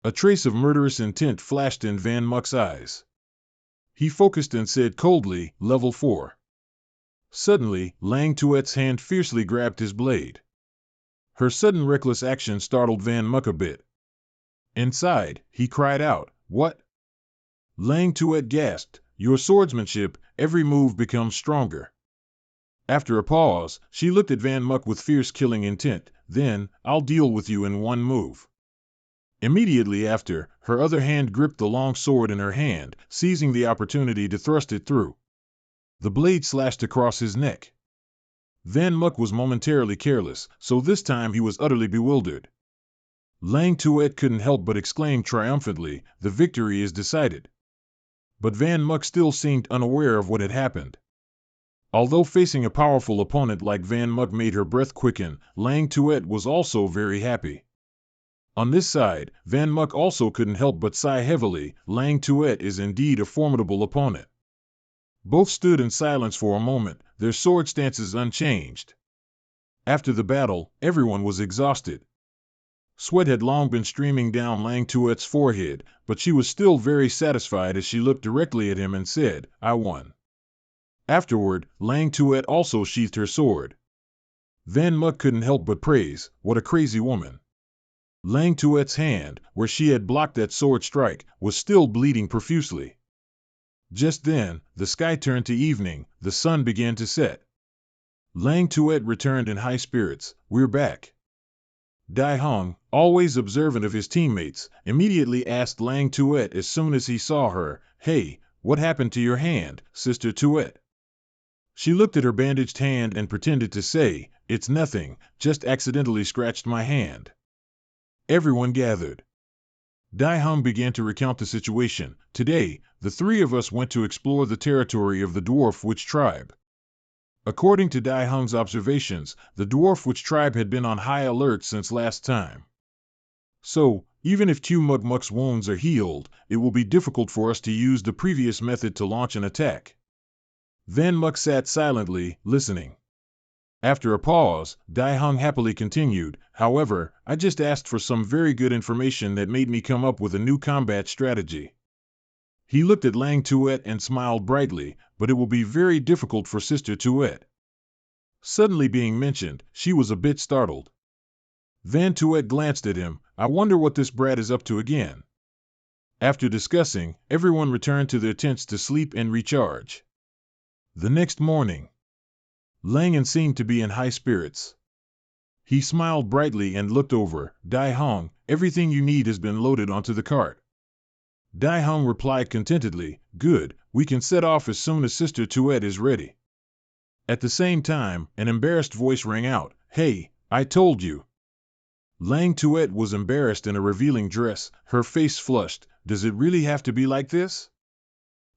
A trace of murderous intent flashed in Van Muk's eyes. He focused and said coldly, "Level 4." Suddenly, Lang Tuet's hand fiercely grabbed his blade. Her sudden reckless action startled Van Muk a bit. Inside, he cried out, "What?" Lang Tuet gasped, "Your swordsmanship, every move becomes stronger." After a pause, she looked at Van Muk with fierce killing intent, then, "I'll deal with you in one move." Immediately after, her other hand gripped the long sword in her hand, seizing the opportunity to thrust it through. The blade slashed across his neck. Van Muk was momentarily careless, so this time he was utterly bewildered. Lang Tuet couldn't help but exclaim triumphantly, "The victory is decided." But Van Muk still seemed unaware of what had happened. Although facing a powerful opponent like Van Muk made her breath quicken, Lang Tuet was also very happy. On this side, Van Muk also couldn't help but sigh heavily. Lang Tuet is indeed a formidable opponent. Both stood in silence for a moment, their sword stances unchanged. After the battle, everyone was exhausted. Sweat had long been streaming down Lang Tuet's forehead, but she was still very satisfied as she looked directly at him and said, "I won." Afterward, Lang Tuet also sheathed her sword. Van Muk couldn't help but praise, "What a crazy woman." Lang Tuet's hand, where she had blocked that sword strike, was still bleeding profusely. Just then, the sky turned to evening, the sun began to set. Lang Tuet returned in high spirits, "We're back." Dai Hong, always observant of his teammates, immediately asked Lang Tuet as soon as he saw her, "Hey, what happened to your hand, Sister Tuet?" She looked at her bandaged hand and pretended to say, "It's nothing, just accidentally scratched my hand." Everyone gathered. Dai Hong began to recount the situation. "Today, the three of us went to explore the territory of the Dwarf Witch tribe. According to Dai Hong's observations, the Dwarf Witch tribe had been on high alert since last time. So, even if Tu Muk Muk's wounds are healed, it will be difficult for us to use the previous method to launch an attack." Van Muk sat silently, listening. After a pause, Dai Hong happily continued, "However, I just asked for some very good information that made me come up with a new combat strategy." He looked at Lang Tuet and smiled brightly, "But it will be very difficult for Sister Tuet." Suddenly being mentioned, she was a bit startled. Van Tuet glanced at him, "I wonder what this brat is up to again." After discussing, everyone returned to their tents to sleep and recharge. The next morning, Langan seemed to be in high spirits. He smiled brightly and looked over, "Dai Hong, everything you need has been loaded onto the cart." Dai Hong replied contentedly, "Good, we can set off as soon as Sister Tuet is ready." At the same time, an embarrassed voice rang out, "Hey, I told you." Lang Tuet was embarrassed in a revealing dress, her face flushed. "Does it really have to be like this?"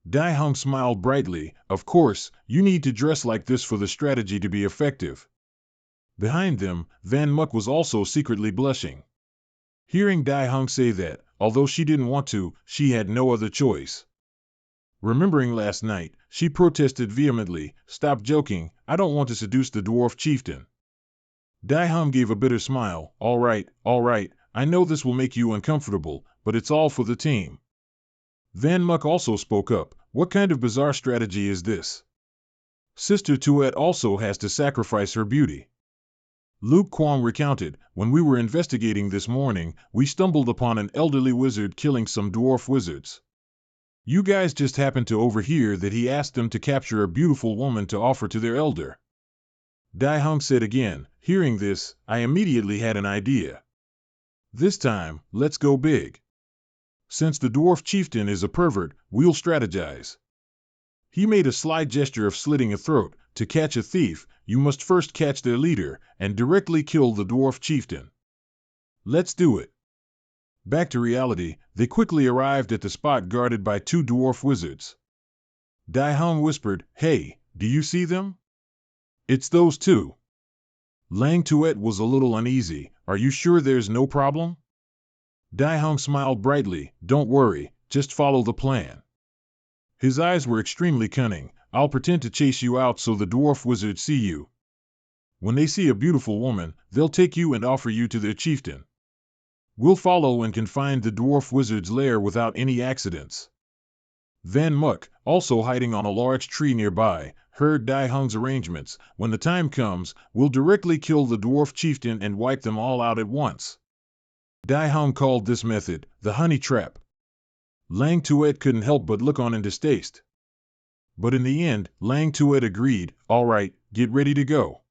Dai Hong smiled brightly, "Of course, you need to dress like this for the strategy to be effective." Behind them, Van Muk was also secretly blushing. Hearing Dai Hong say that, although she didn't want to, she had no other choice. Remembering last night, she protested vehemently, "Stop joking, I don't want to seduce the dwarf chieftain." Dai Hong gave a bitter smile, all right, I know this will make you uncomfortable, but it's all for the team." Van Muk also spoke up, "What kind of bizarre strategy is this? Sister Tuet also has to sacrifice her beauty." Luke Kwong recounted, "When we were investigating this morning, we stumbled upon an elderly wizard killing some dwarf wizards. You guys just happened to overhear that he asked them to capture a beautiful woman to offer to their elder." Dai Hong said again, "Hearing this, I immediately had an idea. This time, let's go big. Since the dwarf chieftain is a pervert, we'll strategize." He made a sly gesture of slitting a throat. "To catch a thief, you must first catch their leader, and directly kill the dwarf chieftain. Let's do it." Back to reality, they quickly arrived at the spot guarded by two dwarf wizards. Dai Hong whispered, "Hey, do you see them? It's those two." Lang Tuet was a little uneasy. Are you sure there's no problem? Dai Hung smiled brightly. Don't worry, just follow the plan. His eyes were extremely cunning. I'll pretend to chase you out so the dwarf wizards see you. When they see a beautiful woman, they'll take you and offer you to their chieftain. We'll follow and can find the dwarf wizard's lair without any accidents. Van Muk, also hiding on a large tree nearby, heard Dai Hung's arrangements. When the time comes, we'll directly kill the dwarf chieftain and wipe them all out at once. Dai Hung called this method the honey trap. Lang Tuet couldn't help but look on in distaste. But in the end, Lang Tuet agreed. All right, get ready to go.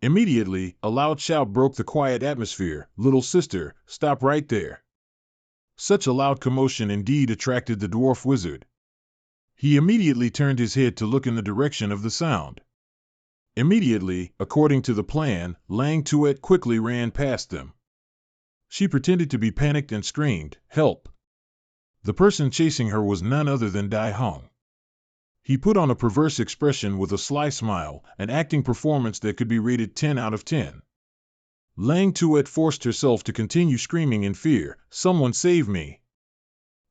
Immediately, a loud shout broke the quiet atmosphere. Little sister, stop right there. Such a loud commotion indeed attracted the dwarf wizard. He immediately turned his head to look in the direction of the sound. Immediately, according to the plan, Lang Tuet quickly ran past them. She pretended to be panicked and screamed, "Help!" The person chasing her was none other than Dai Hung. He put on a perverse expression with a sly smile, an acting performance that could be rated 10 out of 10. Lang Tuet forced herself to continue screaming in fear, "Someone save me!"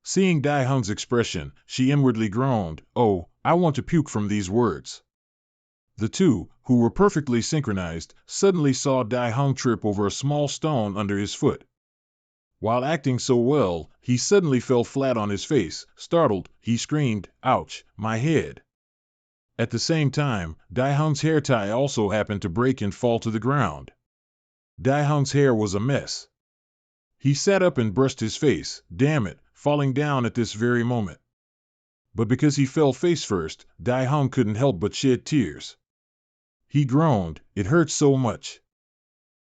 Seeing Dai Hung's expression, she inwardly groaned, "Oh, I want to puke from these words." The two, who were perfectly synchronized, suddenly saw Dai Hung trip over a small stone under his foot. While acting so well, he suddenly fell flat on his face. Startled, he screamed, "Ouch, my head!" At the same time, Dai Hung's hair tie also happened to break and fall to the ground. Dai Hung's hair was a mess. He sat up and brushed his face, damn it, falling down at this very moment. But because he fell face first, Dai Hung couldn't help but shed tears. He groaned, "It hurts so much."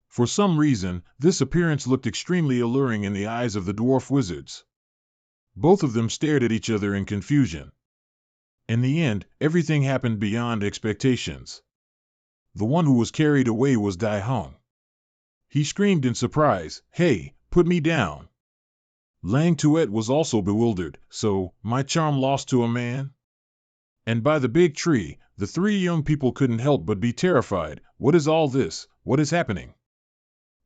For some reason, this appearance looked extremely alluring in the eyes of the dwarf wizards. Both of them stared at each other in confusion. In the end, everything happened beyond expectations. The one who was carried away was Dai Hung. He screamed in surprise, "Hey, put me down." Lang Tuet was also bewildered. "So, my charm lost to a man?" And by the big tree, the three young people couldn't help but be terrified. What is all this? What is happening?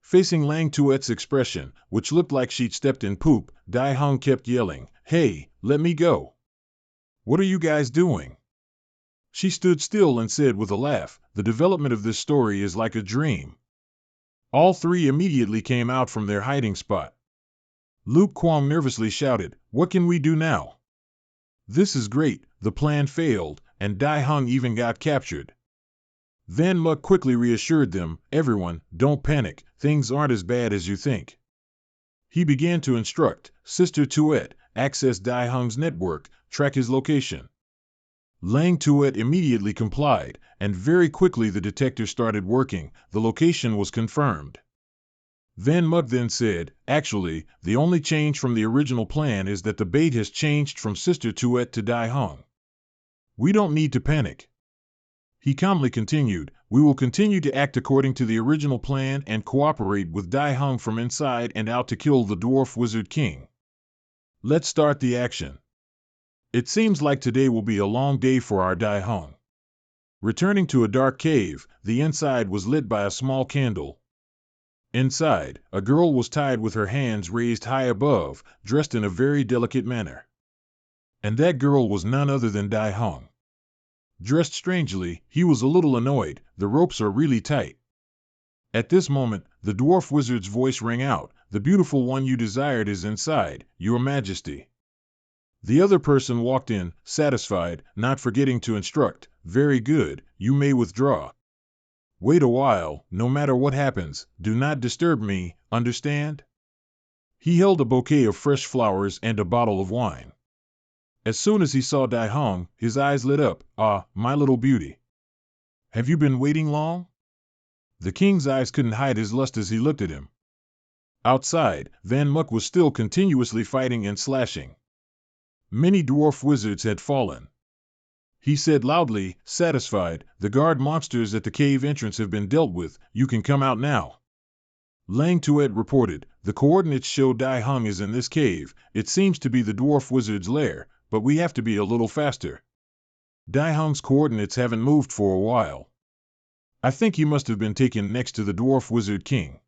Facing Lang Tuet's expression, which looked like she'd stepped in poop, Dai Hung kept yelling, "Hey, let me go. What are you guys doing?" She stood still and said with a laugh, "The development of this story is like a dream." All three immediately came out from their hiding spot. Luke Kwong nervously shouted, "What can we do now?" "This is great, the plan failed, and Dai Hung even got captured." Van Muk quickly reassured them, "Everyone, don't panic, things aren't as bad as you think." He began to instruct, "Sister Tuet, access Dai Hung's network, track his location." Lang Tuet immediately complied, and very quickly the detector started working. The location was confirmed. Van Muk then said, "Actually, the only change from the original plan is that the bait has changed from Sister Tuet to Dai Hung. We don't need to panic." He calmly continued, "We will continue to act according to the original plan and cooperate with Dai Hung from inside and out to kill the Dwarf Wizard King. Let's start the action. It seems like today will be a long day for our Dai Hung." Returning to a dark cave, the inside was lit by a small candle. Inside, a girl was tied with her hands raised high above, dressed in a very delicate manner. And that girl was none other than Dai Hung. Dressed strangely, he was a little annoyed. "The ropes are really tight." At this moment, the dwarf wizard's voice rang out, "The beautiful one you desired is inside, Your Majesty." The other person walked in, satisfied, not forgetting to instruct, "Very good, you may withdraw. Wait a while, no matter what happens, do not disturb me, understand?" He held a bouquet of fresh flowers and a bottle of wine. As soon as he saw Dai Hung, his eyes lit up. "Ah, my little beauty. Have you been waiting long?" The king's eyes couldn't hide his lust as he looked at him. Outside, Van Muk was still continuously fighting and slashing. Many dwarf wizards had fallen. He said loudly, satisfied, "The guard monsters at the cave entrance have been dealt with, you can come out now." Lang Tuet reported, "The coordinates show Dai Hung is in this cave. It seems to be the dwarf wizard's lair, but we have to be a little faster. Dai Hung's coordinates haven't moved for a while." I think he must have been taken next to the dwarf wizard king.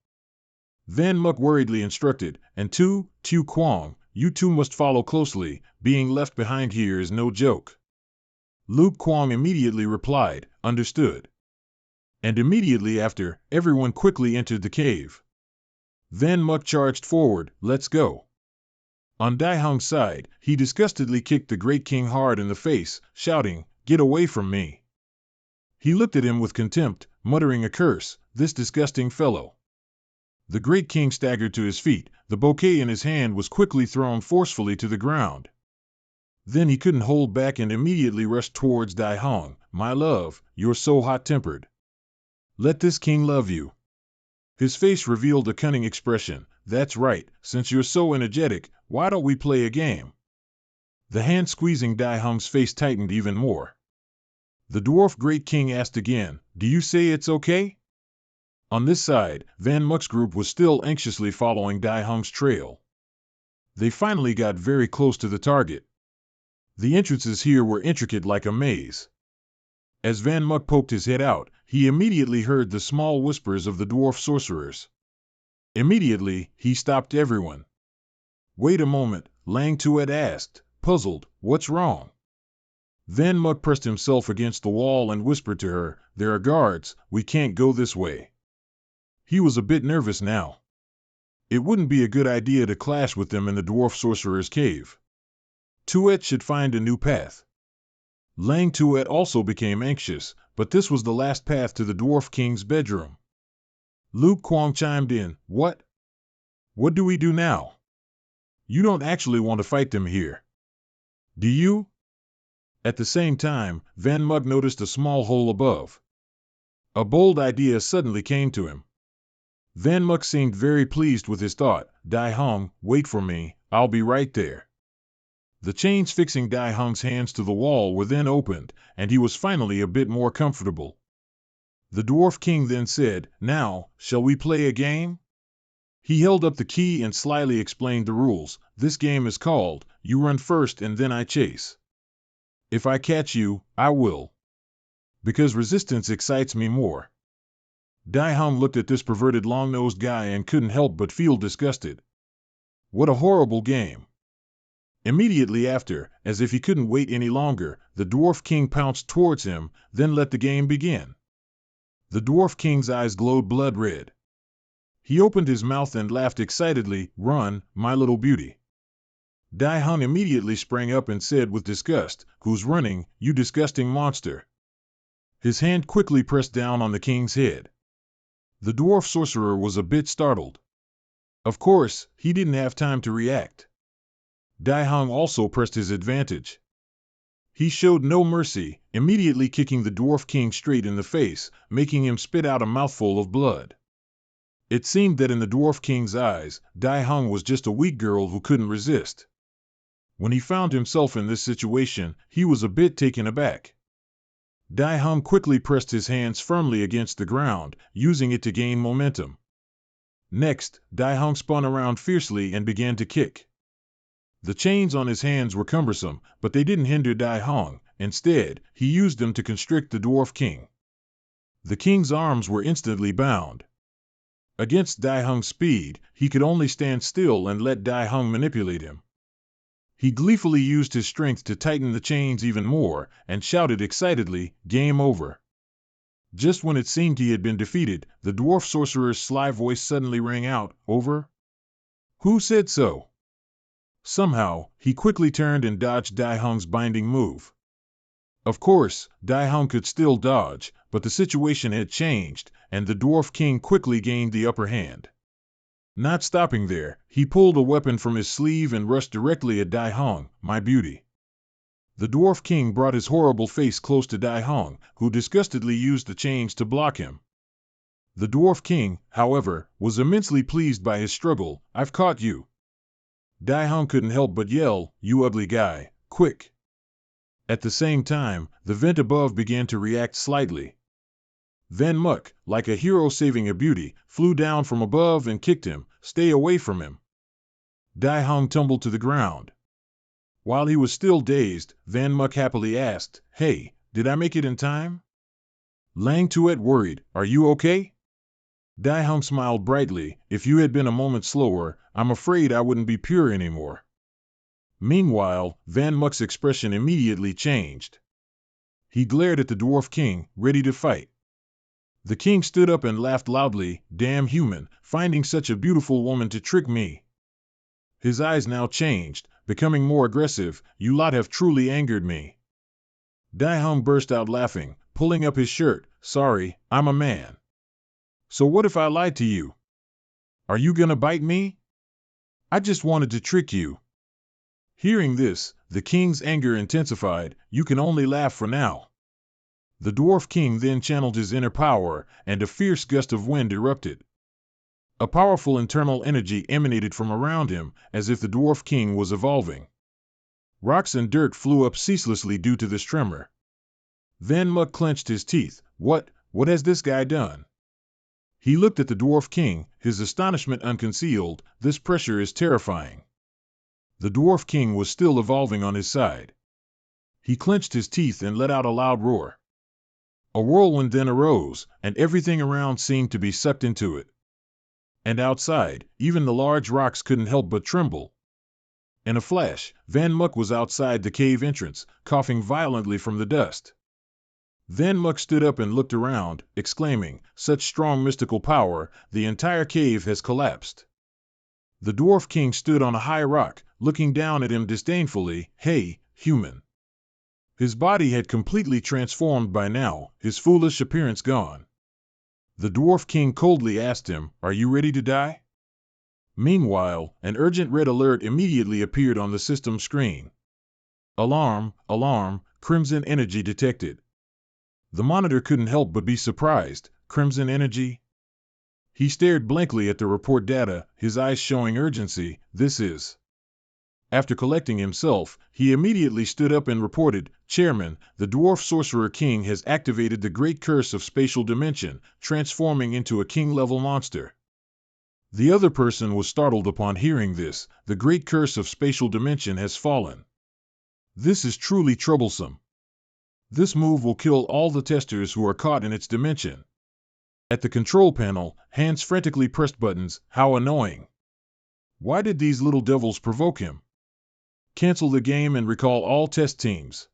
Van Muk worriedly instructed, and Tu Kwang, you two must follow closely, being left behind here is no joke. Luke Kwang immediately replied, understood. And immediately after, everyone quickly entered the cave. Van Muk charged forward, let's go. On Dai Hong's side, he disgustedly kicked the great king hard in the face, shouting, get away from me. He looked at him with contempt, muttering a curse, this disgusting fellow. The great king staggered to his feet, the bouquet in his hand was quickly thrown forcefully to the ground. Then he couldn't hold back and immediately rushed towards Dai Hong. My love, you're so hot-tempered. Let this king love you. His face revealed a cunning expression. That's right, since you're so energetic, why don't we play a game? The hand squeezing Dai Hong's face tightened even more. The dwarf great king asked again, do you say it's okay? On this side, Van Muk's group was still anxiously following Dai Hong's trail. They finally got very close to the target. The entrances here were intricate like a maze. As Van Muk poked his head out, he immediately heard the small whispers of the dwarf sorcerers. Immediately, he stopped everyone. Wait a moment, Lang Tuet asked, puzzled, what's wrong? Van Muk pressed himself against the wall and whispered to her, there are guards, we can't go this way. He was a bit nervous now. It wouldn't be a good idea to clash with them in the dwarf sorcerer's cave. Tuet should find a new path. Lang Tuet also became anxious, but this was the last path to the dwarf king's bedroom. Luke Kwang chimed in, what? What do we do now? You don't actually want to fight them here. Do you? At the same time, Van Muk noticed a small hole above. A bold idea suddenly came to him. Van Muk seemed very pleased with his thought. Dai Hong, wait for me, I'll be right there. The chains fixing Dai Hong's hands to the wall were then opened, and he was finally a bit more comfortable. The dwarf king then said, now, shall we play a game? He held up the key and slyly explained the rules. This game is called, you run first and then I chase. If I catch you, I will. Because resistance excites me more. Dai Hong looked at this perverted long-nosed guy and couldn't help but feel disgusted. What a horrible game. Immediately after, as if he couldn't wait any longer, the dwarf king pounced towards him, then let the game begin. The dwarf king's eyes glowed blood red. He opened his mouth and laughed excitedly, run, my little beauty. Dai Hong immediately sprang up and said with disgust, who's running, you disgusting monster? His hand quickly pressed down on the king's head. The dwarf sorcerer was a bit startled. Of course, he didn't have time to react. Dai Hong also pressed his advantage. He showed no mercy, immediately kicking the dwarf king straight in the face, making him spit out a mouthful of blood. It seemed that in the dwarf king's eyes, Dai Hong was just a weak girl who couldn't resist. When he found himself in this situation, he was a bit taken aback. Dai Hong quickly pressed his hands firmly against the ground, using it to gain momentum. Next, Dai Hong spun around fiercely and began to kick. The chains on his hands were cumbersome, but they didn't hinder Dai Hong. Instead, he used them to constrict the dwarf king. The king's arms were instantly bound. Against Dai Hong's speed, he could only stand still and let Dai Hong manipulate him. He gleefully used his strength to tighten the chains even more, and shouted excitedly, game over. Just when it seemed he had been defeated, the dwarf sorcerer's sly voice suddenly rang out, over? Who said so? Somehow, he quickly turned and dodged Dai Hong's binding move. Of course, Dai Hong could still dodge, but the situation had changed, and the dwarf king quickly gained the upper hand. Not stopping there, he pulled a weapon from his sleeve and rushed directly at Dai Hong, my beauty. The dwarf king brought his horrible face close to Dai Hong, who disgustedly used the chains to block him. The dwarf king, however, was immensely pleased by his struggle. I've caught you. Dai Hong couldn't help but yell, you ugly guy, quick. At the same time, the vent above began to react slightly. Van Muk, like a hero saving a beauty, flew down from above and kicked him. Stay away from him. Dai Hong tumbled to the ground. While he was still dazed, Van Muk happily asked, hey, did I make it in time? Lang Tuet worried, "Are you okay?" Dai Hung smiled brightly, "If you had been a moment slower, I'm afraid I wouldn't be pure anymore." Meanwhile, Van Muck's expression immediately changed. He glared at the Dwarf King, ready to fight. The king stood up and laughed loudly, "Damn human, finding such a beautiful woman to trick me." His eyes now changed, becoming more aggressive, "You lot have truly angered me." Dai Hung burst out laughing, pulling up his shirt, "Sorry, I'm a man. So what if I lied to you? Are you gonna bite me? I just wanted to trick you." Hearing this, the king's anger intensified. "You can only laugh for now." The Dwarf King then channeled his inner power, and a fierce gust of wind erupted. A powerful internal energy emanated from around him, as if the Dwarf King was evolving. Rocks and dirt flew up ceaselessly due to this tremor. Van Muck clenched his teeth. What has this guy done?" He looked at the Dwarf King, his astonishment unconcealed. "This pressure is terrifying." The Dwarf King was still evolving on his side. He clenched his teeth and let out a loud roar. A whirlwind then arose, and everything around seemed to be sucked into it. And outside, even the large rocks couldn't help but tremble. In a flash, Van Muck was outside the cave entrance, coughing violently from the dust. Van Muck stood up and looked around, exclaiming, "Such strong mystical power, the entire cave has collapsed." The Dwarf King stood on a high rock, looking down at him disdainfully. "Hey, human." His body had completely transformed by now, his foolish appearance gone. The Dwarf King coldly asked him, "Are you ready to die?" Meanwhile, an urgent red alert immediately appeared on the system screen. "Alarm, alarm, crimson energy detected." The monitor couldn't help but be surprised. Crimson energy? He stared blankly at the report data, his eyes showing urgency. "This is..." After collecting himself, he immediately stood up and reported, "Chairman, the Dwarf Sorcerer King has activated the Great Curse of Spatial Dimension, transforming into a king-level monster." The other person was startled upon hearing this. The Great Curse of Spatial Dimension has fallen. This is truly troublesome. This move will kill all the testers who are caught in its dimension. At the control panel, Hans frantically pressed buttons. How annoying. Why did these little devils provoke him? Cancel the game and recall all test teams.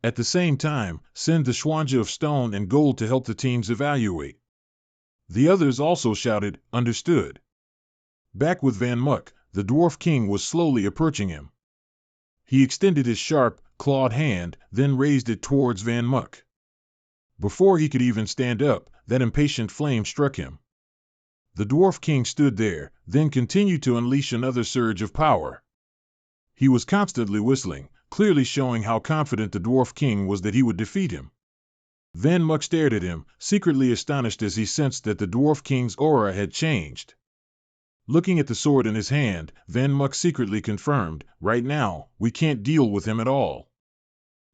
At the same time, send the Schwanja of stone and gold to help the teams evaluate. The others also shouted, "Understood." Back with Van Muck, the Dwarf King was slowly approaching him. He extended his sharp, clawed hand, then raised it towards Van Muck. Before he could even stand up, that impatient flame struck him. The Dwarf King stood there, then continued to unleash another surge of power. He was constantly whistling, clearly showing how confident the Dwarf King was that he would defeat him. Van Muck stared at him, secretly astonished as he sensed that the Dwarf King's aura had changed. Looking at the sword in his hand, Van Muck secretly confirmed, "Right now, we can't deal with him at all."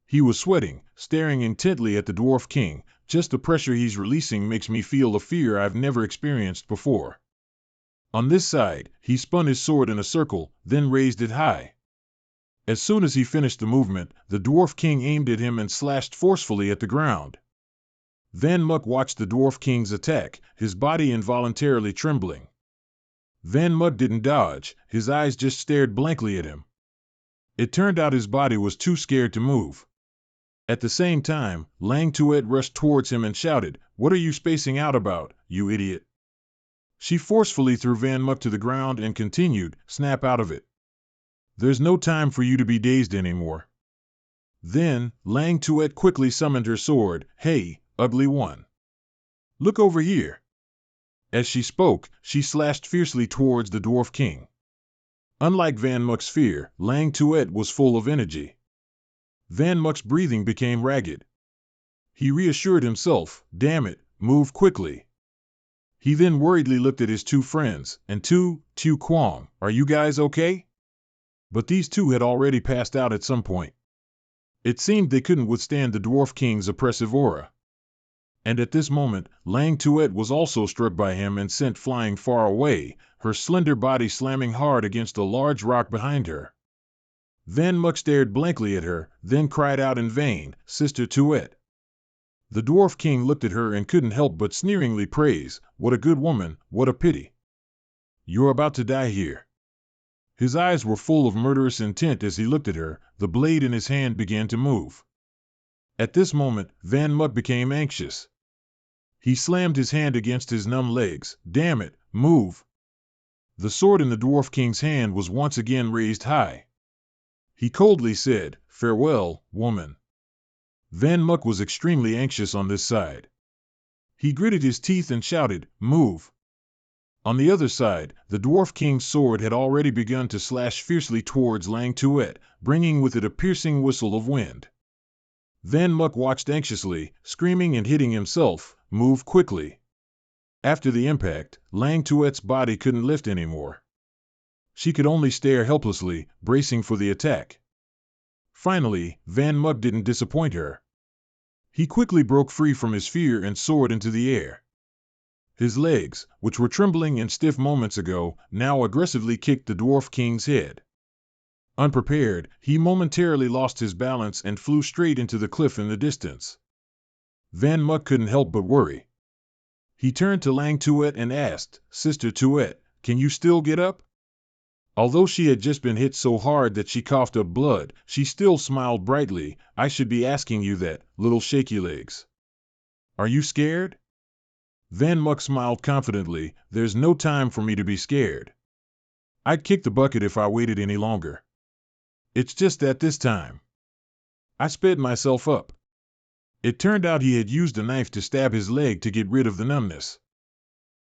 He was sweating, staring intently at the Dwarf King. "Just the pressure he's releasing makes me feel a fear I've never experienced before." On this side, he spun his sword in a circle, then raised it high. As soon as he finished the movement, the Dwarf King aimed at him and slashed forcefully at the ground. Van Muck watched the Dwarf King's attack, his body involuntarily trembling. Van Muck didn't dodge, his eyes just stared blankly at him. It turned out his body was too scared to move. At the same time, Lang Tuet rushed towards him and shouted, "What are you spacing out about, you idiot?" She forcefully threw Van Muck to the ground and continued, "Snap out of it. There's no time for you to be dazed anymore." Then, Lang Tuet quickly summoned her sword. "Hey, ugly one. Look over here." As she spoke, she slashed fiercely towards the Dwarf King. Unlike Van Muck's fear, Lang Tuet was full of energy. Van Muck's breathing became ragged. He reassured himself, "Damn it, move quickly." He then worriedly looked at his two friends, and Tu Kwang, "Are you guys okay?" But these two had already passed out at some point. It seemed they couldn't withstand the Dwarf King's oppressive aura. And at this moment, Lang Tuet was also struck by him and sent flying far away, her slender body slamming hard against a large rock behind her. Van Muck stared blankly at her, then cried out in vain, "Sister Tuet." The Dwarf King looked at her and couldn't help but sneeringly praise, "What a good woman, what a pity. You're about to die here." His eyes were full of murderous intent as he looked at her. The blade in his hand began to move. At this moment, Van Muck became anxious. He slammed his hand against his numb legs. "Damn it, move!" The sword in the Dwarf King's hand was once again raised high. He coldly said, "Farewell, woman." Van Muck was extremely anxious on this side. He gritted his teeth and shouted, "Move!" On the other side, the Dwarf King's sword had already begun to slash fiercely towards Lang Tuet, bringing with it a piercing whistle of wind. Van Muck watched anxiously, screaming and hitting himself, "Move quickly." After the impact, Lang Tuet's body couldn't lift anymore. She could only stare helplessly, bracing for the attack. Finally, Van Muck didn't disappoint her. He quickly broke free from his fear and soared into the air. His legs, which were trembling and stiff moments ago, now aggressively kicked the Dwarf King's head. Unprepared, he momentarily lost his balance and flew straight into the cliff in the distance. Van Muck couldn't help but worry. He turned to Lang Tuet and asked, "Sister Tuet, can you still get up?" Although she had just been hit so hard that she coughed up blood, she still smiled brightly. "I should be asking you that, little shaky legs. Are you scared?" Van Muck smiled confidently. "There's no time for me to be scared. I'd kick the bucket if I waited any longer. It's just that this time I sped myself up." It turned out he had used a knife to stab his leg to get rid of the numbness.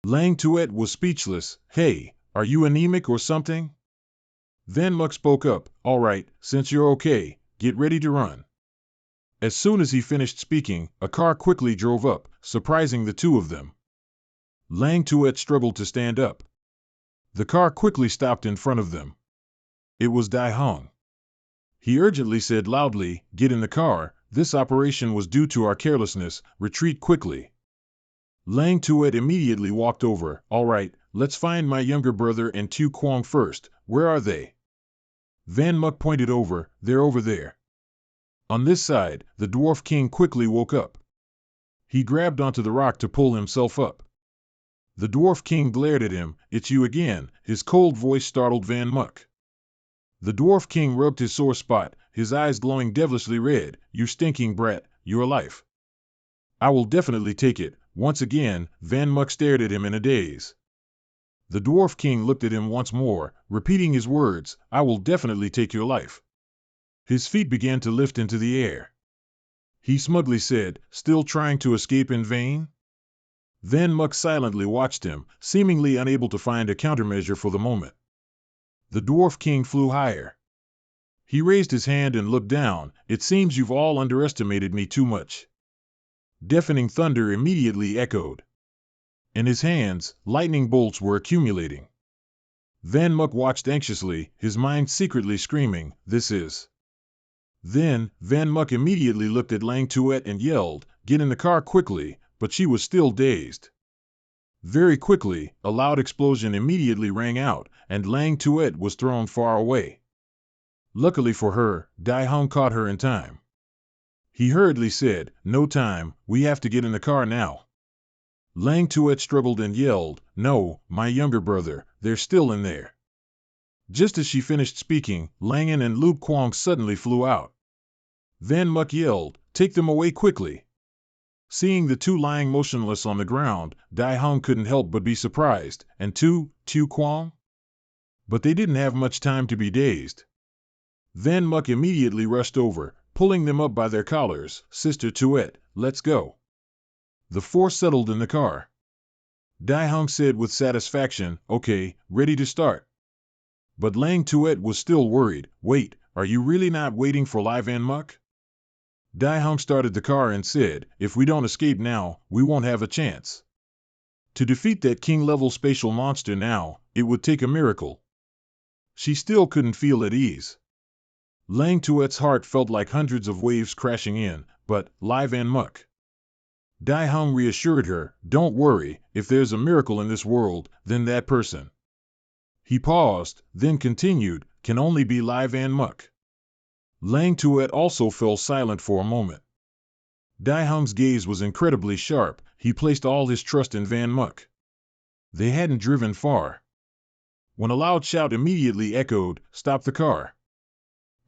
Lang Tuet was speechless. "Hey, are you anemic or something?" Van Muck spoke up, "All right, since you're okay, get ready to run." As soon as he finished speaking, a car quickly drove up, surprising the two of them. Lang Tuet struggled to stand up. The car quickly stopped in front of them. It was Dai Hong. He urgently said loudly, "Get in the car, this operation was due to our carelessness, retreat quickly." Lang Tuet immediately walked over. "All right, let's find my younger brother and Tu Quang first. Where are they?" Van Muck pointed over. "They're over there." On this side, the Dwarf King quickly woke up. He grabbed onto the rock to pull himself up. The Dwarf King glared at him. "It's you again." His cold voice startled Van Muck. The Dwarf King rubbed his sore spot, his eyes glowing devilishly red. "You stinking brat, you're alive." "I will definitely take it." Once again, Van Muck stared at him in a daze. The Dwarf King looked at him once more, repeating his words, "I will definitely take your life." His feet began to lift into the air. He smugly said, "Still trying to escape in vain?" Van Muck silently watched him, seemingly unable to find a countermeasure for the moment. The Dwarf King flew higher. He raised his hand and looked down. "It seems you've all underestimated me too much." Deafening thunder immediately echoed. In his hands, lightning bolts were accumulating. Van Muck watched anxiously, his mind secretly screaming, "This is..." Then, Van Muck immediately looked at Lang Tuet and yelled, "Get in the car quickly," but she was still dazed. Very quickly, a loud explosion immediately rang out, and Lang Tuet was thrown far away. Luckily for her, Dai Hong caught her in time. He hurriedly said, "No time, we have to get in the car now." Lang Tuet struggled and yelled, "No, my younger brother, they're still in there." Just as she finished speaking, Langan and Luke Quang suddenly flew out. Van Muck yelled, "Take them away quickly." Seeing the two lying motionless on the ground, Dai Hong couldn't help but be surprised. "And Tu Quang?" But they didn't have much time to be dazed. Van Muck immediately rushed over, pulling them up by their collars. "Sister Tuet, let's go." The four settled in the car. Dai Hong said with satisfaction, "Okay, ready to start." But Lang Tuet was still worried. "Wait, are you really not waiting for Lai Van Muck?" Dai Hong started the car and said, "If we don't escape now, we won't have a chance. To defeat that king-level spatial monster now, it would take a miracle." She still couldn't feel at ease. Lang Tuet's heart felt like hundreds of waves crashing in, but Lai Van Muck. Dai Hong reassured her, "Don't worry, if there's a miracle in this world, then that person." He paused, then continued, "Can only be Lai Van Muck." Lang Tuet also fell silent for a moment. Dai Hung's gaze was incredibly sharp. He placed all his trust in Van Muk. They hadn't driven far when a loud shout immediately echoed, "Stop the car!"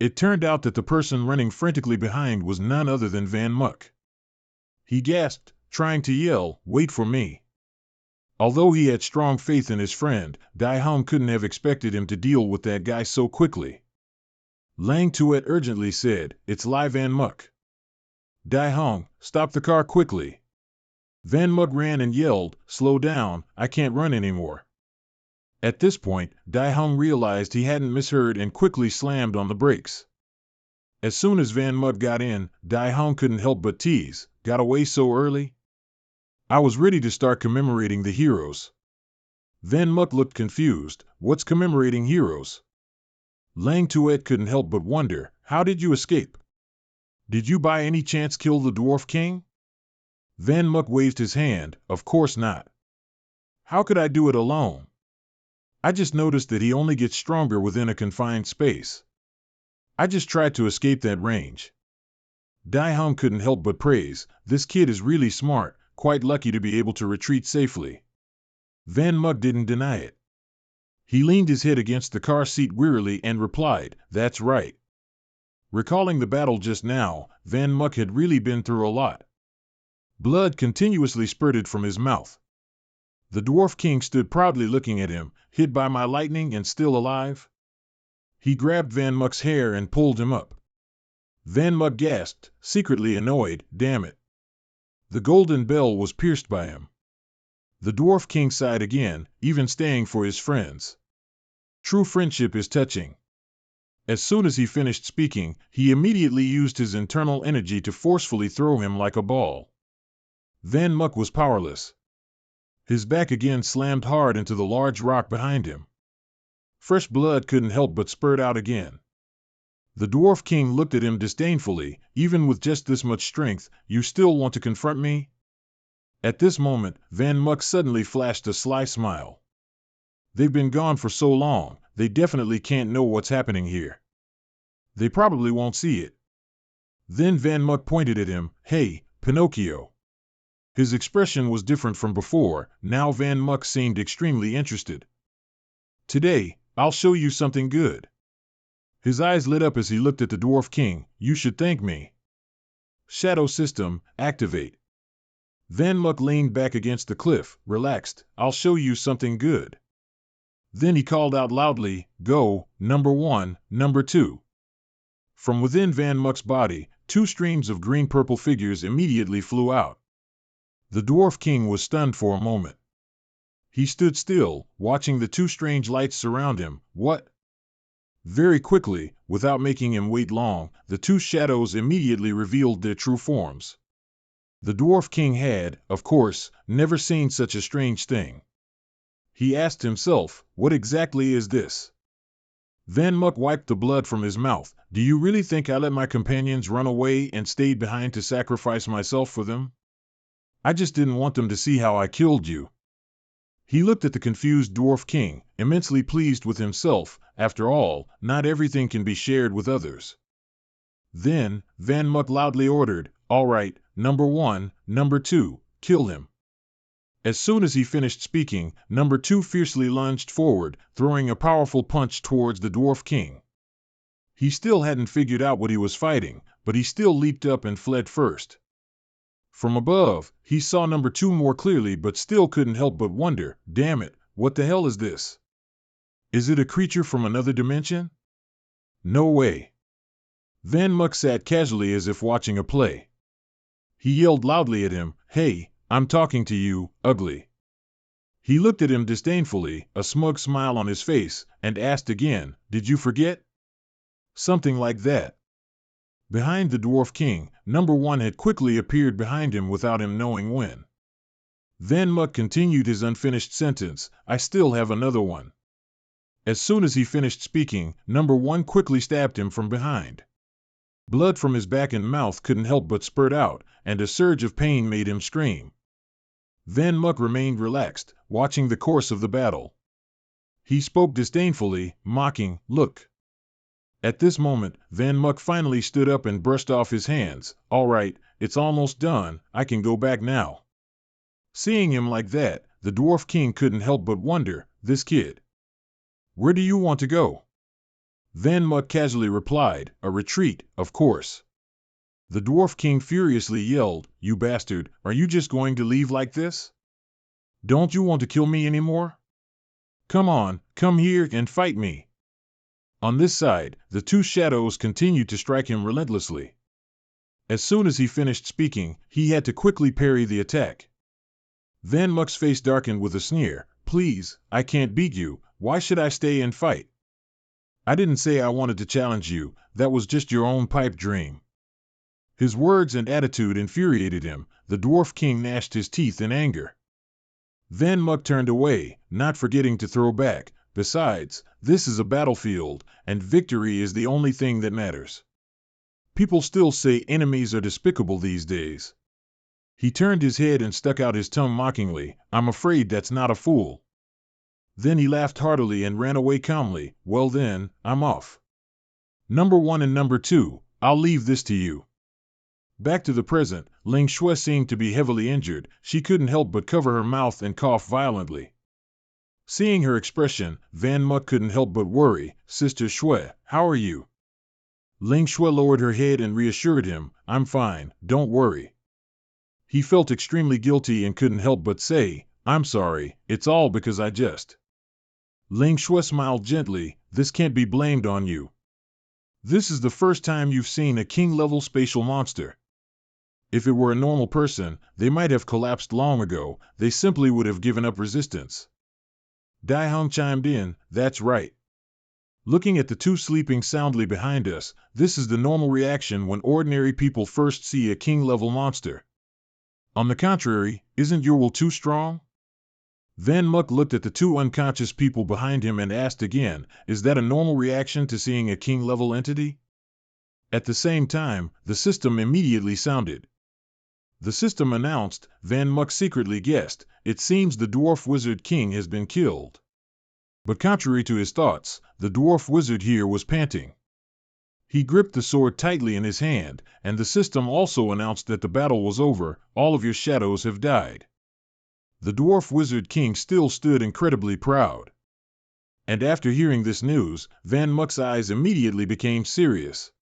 It turned out that the person running frantically behind was none other than Van Muk. He gasped, trying to yell, "Wait for me!" Although he had strong faith in his friend, Dai Hung couldn't have expected him to deal with that guy so quickly. Lang Tuet urgently said, "It's Lai Van Muk. Dai Hung, stop the car quickly!" Van Muk ran and yelled, "Slow down, I can't run anymore." At this point, Dai Hung realized he hadn't misheard and quickly slammed on the brakes. As soon as Van Muk got in, Dai Hung couldn't help but tease, "Got away so early?" I was ready to start commemorating the heroes. Van Muk looked confused. "What's commemorating heroes?" Lang Tuet couldn't help but wonder, "How did you escape? Did you by any chance kill the Dwarf King?" Van Muk waved his hand, "Of course not. How could I do it alone? I just noticed that he only gets stronger within a confined space. I just tried to escape that range." Dai Hung couldn't help but praise, "This kid is really smart, quite lucky to be able to retreat safely." Van Muk didn't deny it. He leaned his head against the car seat wearily and replied, "That's right." Recalling the battle just now, Van Muk had really been through a lot. Blood continuously spurted from his mouth. The Dwarf King stood proudly looking at him, "Hit by my lightning and still alive?" He grabbed Van Muk's hair and pulled him up. Van Muk gasped, secretly annoyed, "Damn it." The golden bell was pierced by him. The Dwarf King sighed again, even staying for his friends. True friendship is touching. As soon as he finished speaking, he immediately used his internal energy to forcefully throw him like a ball. Van Muk was powerless. His back again slammed hard into the large rock behind him. Fresh blood couldn't help but spurt out again. The Dwarf King looked at him disdainfully. "Even with just this much strength, you still want to confront me?" At this moment, Van Muk suddenly flashed a sly smile. "They've been gone for so long, they definitely can't know what's happening here. They probably won't see it." Then Van Muk pointed at him, "Hey, Pinocchio." His expression was different from before. Now Van Muk seemed extremely interested. "Today, I'll show you something good." His eyes lit up as he looked at the Dwarf King. "You should thank me." Shadow system, activate. Van Muk leaned back against the cliff, relaxed. "I'll show you something good." Then he called out loudly, "Go, number 1, number 2. From within Van Muk's body, 2 streams of green-purple figures immediately flew out. The Dwarf King was stunned for a moment. He stood still, watching the 2 strange lights surround him. "What?" Very quickly, without making him wait long, the 2 shadows immediately revealed their true forms. The Dwarf King had, of course, never seen such a strange thing. He asked himself, "What exactly is this?" Van Muk wiped the blood from his mouth. "Do you really think I let my companions run away and stayed behind to sacrifice myself for them? I just didn't want them to see how I killed you." He looked at the confused Dwarf King, immensely pleased with himself. After all, not everything can be shared with others. Then, Van Muk loudly ordered, "All right, number 1, number 2, kill him." As soon as he finished speaking, number 2 fiercely lunged forward, throwing a powerful punch towards the Dwarf King. He still hadn't figured out what he was fighting, but he still leaped up and fled first. From above, he saw number 2 more clearly but still couldn't help but wonder, "Damn it, what the hell is this? Is it a creature from another dimension? No way." Van Muk sat casually as if watching a play. He yelled loudly at him, "Hey, I'm talking to you, ugly." He looked at him disdainfully, a smug smile on his face, and asked again, "Did you forget?" Something like that. Behind the Dwarf King, number 1 had quickly appeared behind him without him knowing when. Van Muk continued his unfinished sentence, "I still have another one." As soon as he finished speaking, number 1 quickly stabbed him from behind. Blood from his back and mouth couldn't help but spurt out, and a surge of pain made him scream. Van Muk remained relaxed, watching the course of the battle. He spoke disdainfully, mocking, "Look." At this moment, Van Muk finally stood up and brushed off his hands. "All right, it's almost done, I can go back now. Seeing him like that, the Dwarf King couldn't help but wonder, this kid. Where do you want to go? Van Muck casually replied, a retreat, of course. The Dwarf King furiously yelled, you bastard, are you just going to leave like this? Don't you want to kill me anymore? Come on, come here and fight me. On this side, the two shadows continued to strike him relentlessly. As soon as he finished speaking, he had to quickly parry the attack. Van Muck's face darkened with a sneer. Please, I can't beat you, why should I stay and fight? I didn't say I wanted to challenge you, that was just your own pipe dream. His words and attitude infuriated him. The Dwarf King gnashed his teeth in anger. Van Muck turned away, not forgetting to throw back. Besides, this is a battlefield, and victory is the only thing that matters. People still say enemies are despicable these days. He turned his head and stuck out his tongue mockingly. I'm afraid that's not a fool. Then he laughed heartily and ran away calmly. Well then, I'm off. Number 1 and number 2, I'll leave this to you. Back to the present, Ling Shui seemed to be heavily injured. She couldn't help but cover her mouth and cough violently. Seeing her expression, Van Muck couldn't help but worry. Sister Shui, how are you? Ling Shui lowered her head and reassured him, I'm fine, don't worry. He felt extremely guilty and couldn't help but say, I'm sorry, it's all because I just. Ling Shui smiled gently, this can't be blamed on you. This is the first time you've seen a king-level spatial monster. If it were a normal person, they might have collapsed long ago, they simply would have given up resistance. Dai Hong chimed in, that's right. Looking at the two sleeping soundly behind us, this is the normal reaction when ordinary people first see a king-level monster. On the contrary, isn't your will too strong? Van Muck looked at the two unconscious people behind him and asked again, is that a normal reaction to seeing a king-level entity? At the same time, the system immediately sounded. The system announced, Van Muck secretly guessed, it seems the Dwarf Wizard King has been killed. But contrary to his thoughts, the Dwarf Wizard here was panting. He gripped the sword tightly in his hand, and the system also announced that the battle was over, all of your shadows have died. The Dwarf Wizard King still stood incredibly proud. And after hearing this news, Van Muck's eyes immediately became serious.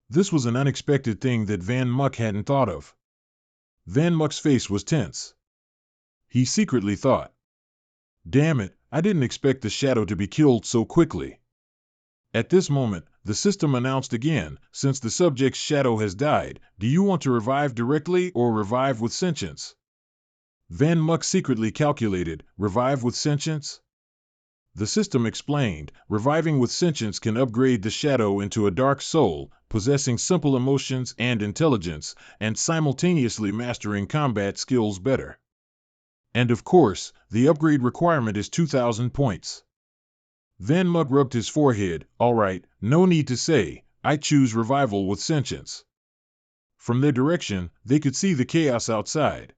This was an unexpected thing that Van Muck hadn't thought of. Van Muck's face was tense. He secretly thought, damn it, I didn't expect the shadow to be killed so quickly. At this moment, the system announced again, since the subject's shadow has died, do you want to revive directly or revive with sentience? Van Muck secretly calculated, revive with sentience? The system explained, reviving with sentience can upgrade the shadow into a dark soul, possessing simple emotions and intelligence, and simultaneously mastering combat skills better. And of course, the upgrade requirement is 2,000 points. Van Muck rubbed his forehead, all right, no need to say, I choose revival with sentience. From their direction, they could see the chaos outside.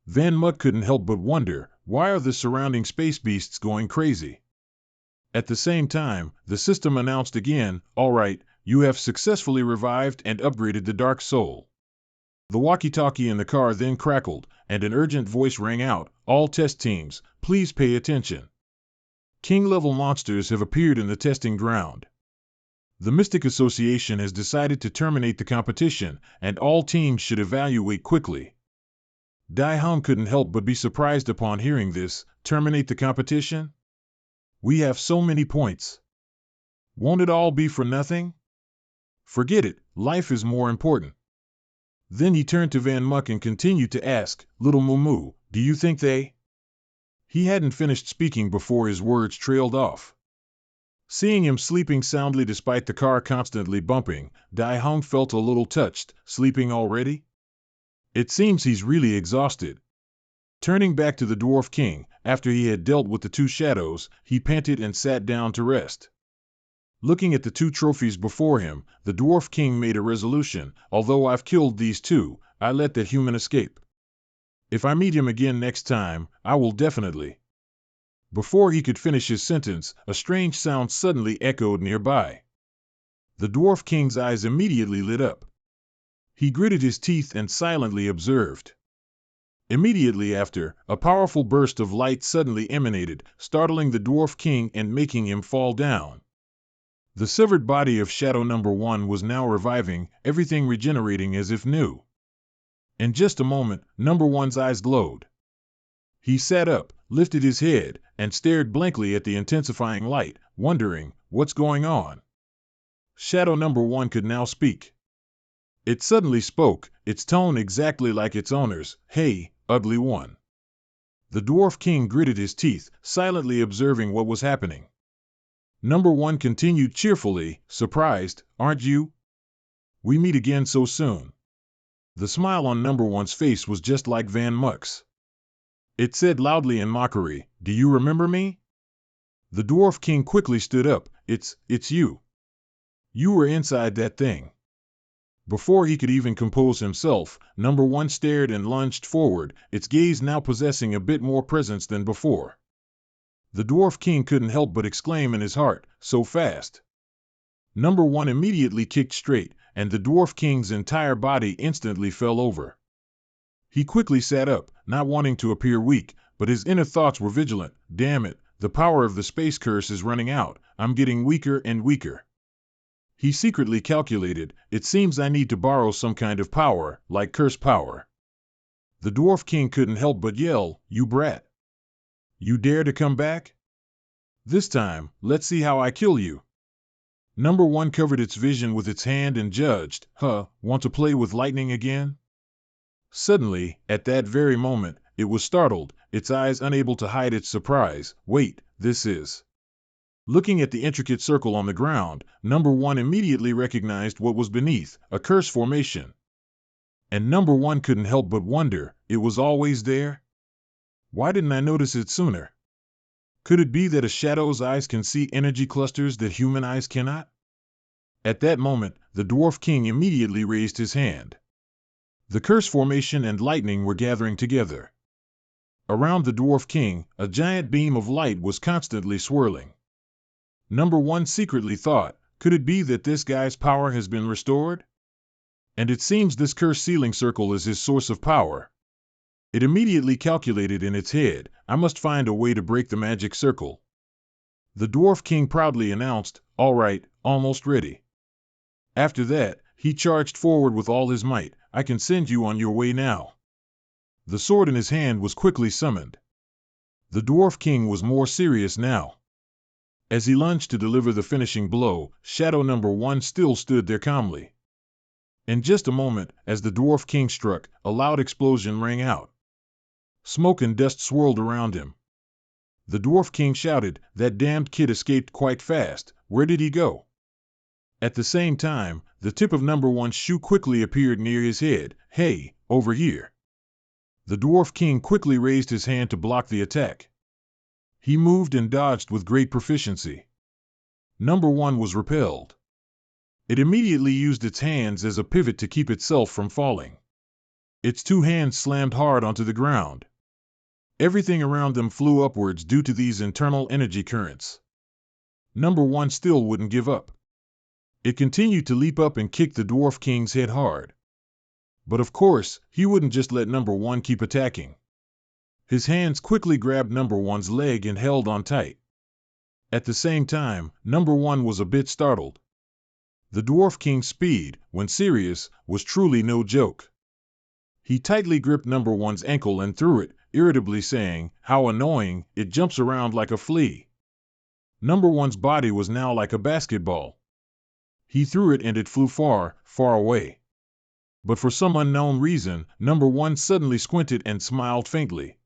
Van Muck couldn't help but wonder, why are the surrounding space beasts going crazy? At the same time, the system announced again, all right, you have successfully revived and upgraded the Dark Soul. The walkie-talkie in the car then crackled, and an urgent voice rang out, all test teams, please pay attention. King-level monsters have appeared in the testing ground. The Mystic Association has decided to terminate the competition, and all teams should evaluate quickly. Dai Hong couldn't help but be surprised upon hearing this. Terminate the competition? We have so many points. Won't it all be for nothing? Forget it, life is more important. Then he turned to Van Muck and continued to ask, Little Moo, do you think they? He hadn't finished speaking before his words trailed off. Seeing him sleeping soundly despite the car constantly bumping, Dai Hong felt a little touched. Sleeping already? It seems he's really exhausted. Turning back to the Dwarf King, after he had dealt with the two shadows, he panted and sat down to rest. Looking at the two trophies before him, the Dwarf King made a resolution, although I've killed these two, I let that human escape. If I meet him again next time, I will definitely. Before he could finish his sentence, a strange sound suddenly echoed nearby. The Dwarf King's eyes immediately lit up. He gritted his teeth and silently observed. Immediately after, a powerful burst of light suddenly emanated, startling the Dwarf King and making him fall down. The severed body of Shadow Number 1 was now reviving, everything regenerating as if new. In just a moment, Number 1's eyes glowed. He sat up, lifted his head, and stared blankly at the intensifying light, wondering, what's going on? Shadow Number 1 could now speak. It suddenly spoke, its tone exactly like its owner's, "Hey, ugly one." The Dwarf King gritted his teeth, silently observing what was happening. Number 1 continued cheerfully, "Surprised, aren't you? We meet again so soon." The smile on Number 1's face was just like Van Muck's. It said loudly in mockery, "Do you remember me?" The Dwarf King quickly stood up, It's you. You were inside that thing." Before he could even compose himself, Number 1 stared and lunged forward, its gaze now possessing a bit more presence than before. The Dwarf King couldn't help but exclaim in his heart, "So fast." Number 1 immediately kicked straight, and the Dwarf King's entire body instantly fell over. He quickly sat up, not wanting to appear weak, but his inner thoughts were vigilant. "Damn it, the power of the space curse is running out, I'm getting weaker and weaker." He secretly calculated, "It seems I need to borrow some kind of power, like curse power." The Dwarf King couldn't help but yell, "You brat! You dare to come back? This time, let's see how I kill you." Number 1 covered its vision with its hand and judged, Want to play with lightning again?" Suddenly, at that very moment, it was startled, its eyes unable to hide its surprise. "Wait, this is..." Looking at the intricate circle on the ground, Number 1 immediately recognized what was beneath, a curse formation. And Number 1 couldn't help but wonder, it was always there? Why didn't I notice it sooner? Could it be that a shadow's eyes can see energy clusters that human eyes cannot? At that moment, the Dwarf King immediately raised his hand. The curse formation and lightning were gathering together. Around the Dwarf King, a giant beam of light was constantly swirling. Number 1 secretly thought, could it be that this guy's power has been restored? And it seems this cursed ceiling circle is his source of power. It immediately calculated in its head, I must find a way to break the magic circle. The Dwarf King proudly announced, "All right, almost ready." After that, he charged forward with all his might, "I can send you on your way now." The sword in his hand was quickly summoned. The Dwarf King was more serious now. As he lunged to deliver the finishing blow, Shadow Number 1 still stood there calmly. In just a moment, as the Dwarf King struck, a loud explosion rang out. Smoke and dust swirled around him. The Dwarf King shouted, "That damned kid escaped quite fast, where did he go?" At the same time, the tip of Number 1's shoe quickly appeared near his head. "Hey, over here." The Dwarf King quickly raised his hand to block the attack. He moved and dodged with great proficiency. Number 1 was repelled. It immediately used its hands as a pivot to keep itself from falling. Its two hands slammed hard onto the ground. Everything around them flew upwards due to these internal energy currents. Number 1 still wouldn't give up. It continued to leap up and kick the Dwarf King's head hard. But of course, he wouldn't just let Number 1 keep attacking. His hands quickly grabbed Number 1's leg and held on tight. At the same time, Number 1 was a bit startled. The Dwarf King's speed, when serious, was truly no joke. He tightly gripped Number 1's ankle and threw it, irritably saying, "How annoying, it jumps around like a flea." Number 1's body was now like a basketball. He threw it and it flew far, far away. But for some unknown reason, Number 1 suddenly squinted and smiled faintly.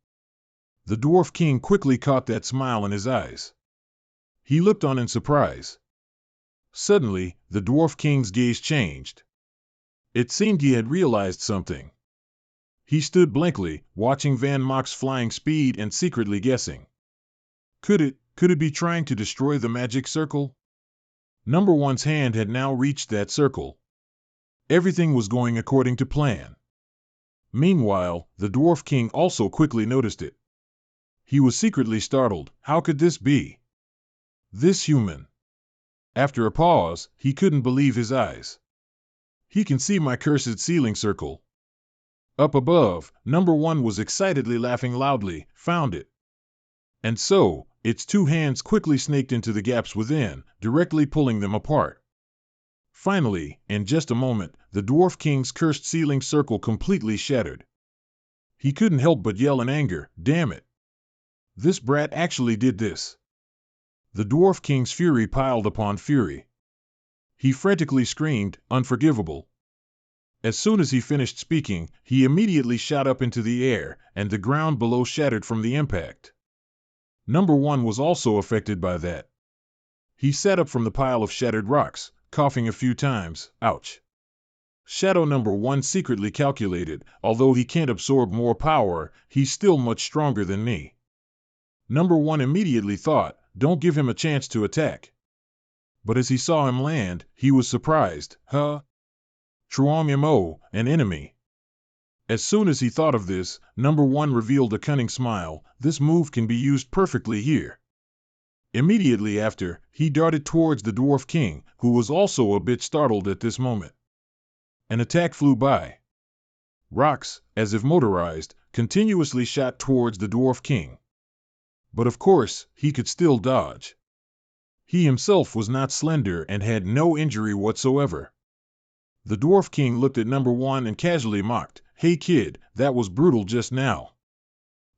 The Dwarf King quickly caught that smile in his eyes. He looked on in surprise. Suddenly, the Dwarf King's gaze changed. It seemed he had realized something. He stood blankly, watching Van Mock's flying speed and secretly guessing. Could it be trying to destroy the magic circle? Number 1's hand had now reached that circle. Everything was going according to plan. Meanwhile, the Dwarf King also quickly noticed it. He was secretly startled. How could this be? This human. After a pause, he couldn't believe his eyes. He can see my cursed ceiling circle. Up above, number 1 was excitedly laughing loudly. Found it. And so, its 2 hands quickly snaked into the gaps within, directly pulling them apart. Finally, in just a moment, the Dwarf King's cursed ceiling circle completely shattered. He couldn't help but yell in anger, "Damn it! This brat actually did this!" The Dwarf King's fury piled upon fury. He frantically screamed, "Unforgivable!" As soon as he finished speaking, he immediately shot up into the air, and the ground below shattered from the impact. Number 1 was also affected by that. He sat up from the pile of shattered rocks, coughing a few times. Ouch. Shadow number 1 secretly calculated, although he can't absorb more power, he's still much stronger than me. Number 1 immediately thought, don't give him a chance to attack. But as he saw him land, he was surprised. Huh? Truong Mo, an enemy. As soon as he thought of this, number 1 revealed a cunning smile. This move can be used perfectly here. Immediately after, he darted towards the Dwarf King, who was also a bit startled at this moment. An attack flew by. Rocks, as if motorized, continuously shot towards the Dwarf King. But of course, he could still dodge. He himself was not slender and had no injury whatsoever. The Dwarf King looked at number 1 and casually mocked, "Hey kid, that was brutal just now.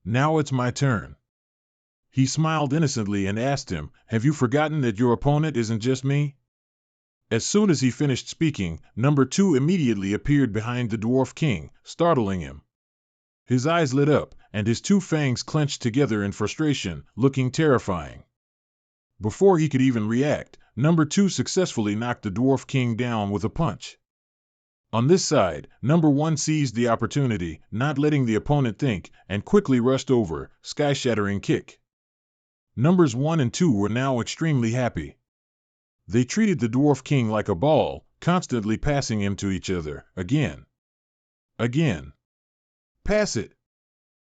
Now it's my turn." He smiled innocently and asked him, "Have you forgotten that your opponent isn't just me?" As soon as he finished speaking, number 2 immediately appeared behind the Dwarf King, startling him. His eyes lit up, and his 2 fangs clenched together in frustration, looking terrifying. Before he could even react, number 2 successfully knocked the Dwarf King down with a punch. On this side, number 1 seized the opportunity, not letting the opponent think, and quickly rushed over, sky-shattering kick. Numbers 1 and 2 were now extremely happy. They treated the Dwarf King like a ball, constantly passing him to each other, again. Pass it!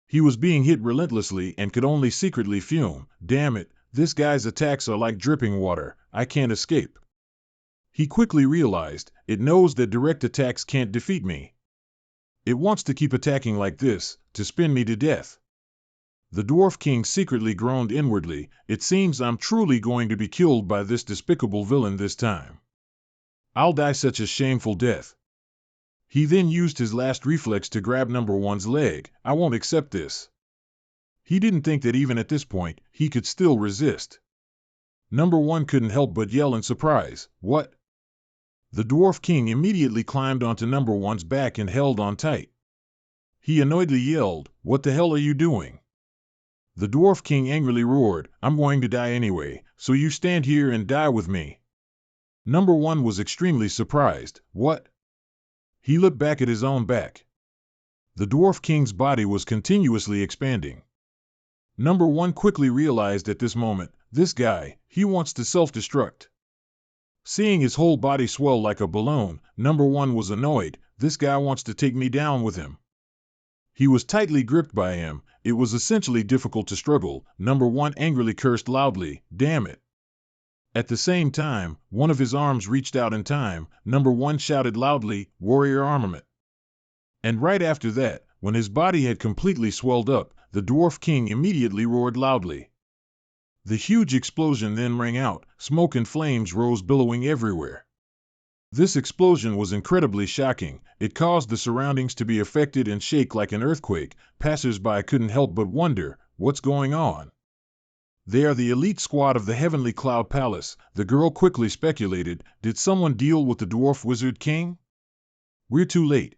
He was being hit relentlessly and could only secretly fume. Damn it, this guy's attacks are like dripping water, I can't escape. He quickly realized, it knows that direct attacks can't defeat me. It wants to keep attacking like this, to spin me to death. The Dwarf King secretly groaned inwardly, it seems I'm truly going to be killed by this despicable villain this time. I'll die such a shameful death. He then used his last reflex to grab number 1's leg. I won't accept this. He didn't think that even at this point, he could still resist. Number 1 couldn't help but yell in surprise, "What?" The Dwarf King immediately climbed onto number 1's back and held on tight. He annoyedly yelled, "What the hell are you doing?" The Dwarf King angrily roared, "I'm going to die anyway, so you stand here and die with me." Number 1 was extremely surprised. What? He looked back at his own back. The Dwarf King's body was continuously expanding. Number 1 quickly realized at this moment, this guy, he wants to self-destruct. Seeing his whole body swell like a balloon, number 1 was annoyed, this guy wants to take me down with him. He was tightly gripped by him, it was essentially difficult to struggle. Number 1 angrily cursed loudly, "Damn it." At the same time, one of his arms reached out in time, number 1 shouted loudly, "Warrior armament." And right after that, when his body had completely swelled up, the Dwarf King immediately roared loudly. The huge explosion then rang out, smoke and flames rose billowing everywhere. This explosion was incredibly shocking, it caused the surroundings to be affected and shake like an earthquake. Passers-by couldn't help but wonder, what's going on? They are the elite squad of the Heavenly Cloud Palace, the girl quickly speculated. Did someone deal with the Dwarf Wizard King? We're too late.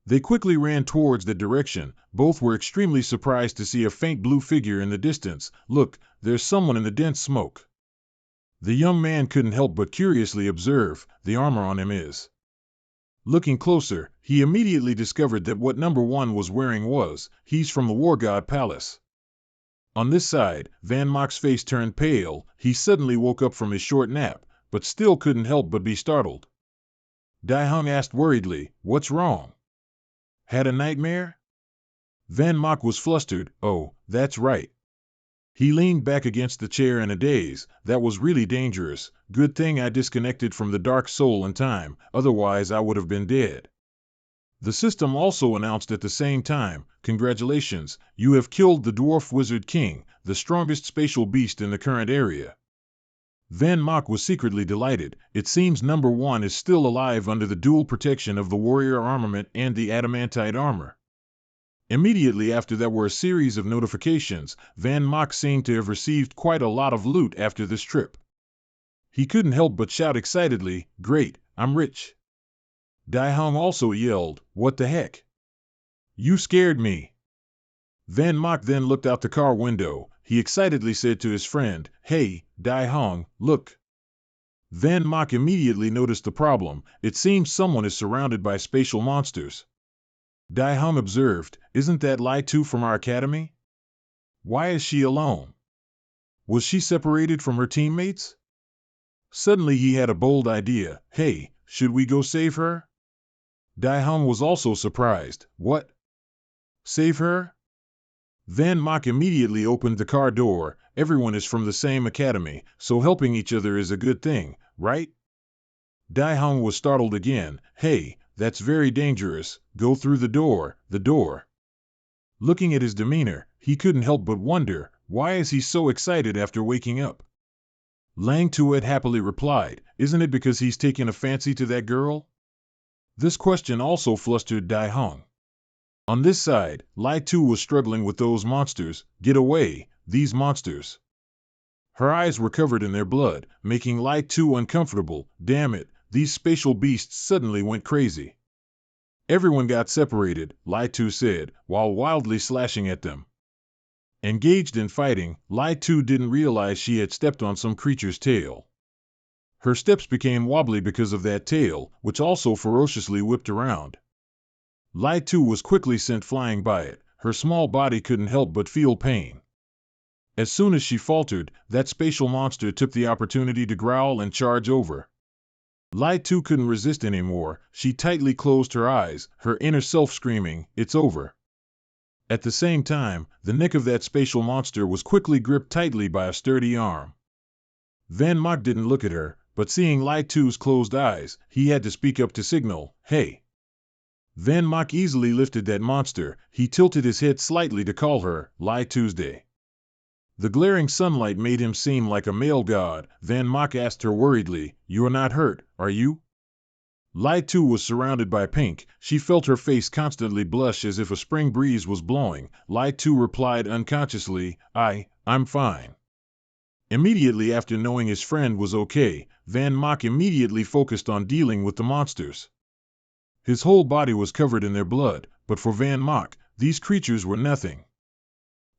They quickly ran towards that direction. Both were extremely surprised to see a faint blue figure in the distance. Look, there's someone in the dense smoke. The young man couldn't help but curiously observe, the armor on him is. Looking closer, he immediately discovered that what number 1 was wearing he's from the War God Palace. On this side, Van Mock's face turned pale, he suddenly woke up from his short nap, but still couldn't help but be startled. Dai Hung asked worriedly, "What's wrong? Had a nightmare?" Van Mock was flustered, "Oh, that's right. He leaned back against the chair in a daze. That was really dangerous. Good thing I disconnected from the dark soul in time, otherwise I would have been dead. The system also announced at the same time, congratulations, you have killed the Dwarf Wizard King, the strongest spatial beast in the current area. Van Mach was secretly delighted. It seems number one is still alive under the dual protection of the warrior armament and the adamantite armor. Immediately after there were a series of notifications. Van Mach seemed to have received quite a lot of loot after this trip. He couldn't help but shout excitedly, great, I'm rich. Dai Hong also yelled, what the heck? You scared me. Van Mach then looked out the car window. He excitedly said to his friend, hey, Dai Hong, look. Van Mach immediately noticed the problem. It seems someone is surrounded by spatial monsters. Dai Hong observed, isn't that Lai Tu from our academy? Why is she alone? Was she separated from her teammates? Suddenly he had a bold idea. Hey, should we go save her? Dai Hong was also surprised. What? Save her? Van Mach immediately opened the car door. Everyone is from the same academy, so helping each other is a good thing, right? Dai Hong was startled again. Hey, that's very dangerous. Go through the door, the door. Looking at his demeanor, he couldn't help but wonder, why is he so excited after waking up? Lang Tuet happily replied, isn't it because he's taken a fancy to that girl? This question also flustered Dai Hong. On this side, Lai Tu was struggling with those monsters. Get away, these monsters. Her eyes were covered in their blood, making Lai Tu uncomfortable. Damn it, these spatial beasts suddenly went crazy. Everyone got separated, Lai Tu said, while wildly slashing at them. Engaged in fighting, Lai Tu didn't realize she had stepped on some creature's tail. Her steps became wobbly because of that tail, which also ferociously whipped around. Lai Tu was quickly sent flying by it. Her small body couldn't help but feel pain. As soon as she faltered, that spatial monster took the opportunity to growl and charge over. Lai Tu couldn't resist anymore. She tightly closed her eyes, her inner self screaming, it's over. At the same time, the neck of that spatial monster was quickly gripped tightly by a sturdy arm. Van Mach didn't look at her, but seeing Lai Tu's closed eyes, he had to speak up to signal, hey. Van Mach easily lifted that monster. He tilted his head slightly to call her, Lai Tuesday. The glaring sunlight made him seem like a male god. Van Mach asked her worriedly, you are not hurt, are you? Lai Tu was surrounded by pink. She felt her face constantly blush as if a spring breeze was blowing. Lai Tu replied unconsciously, I'm fine. Immediately after knowing his friend was okay, Van Mach immediately focused on dealing with the monsters. His whole body was covered in their blood, but for Van Mach, these creatures were nothing.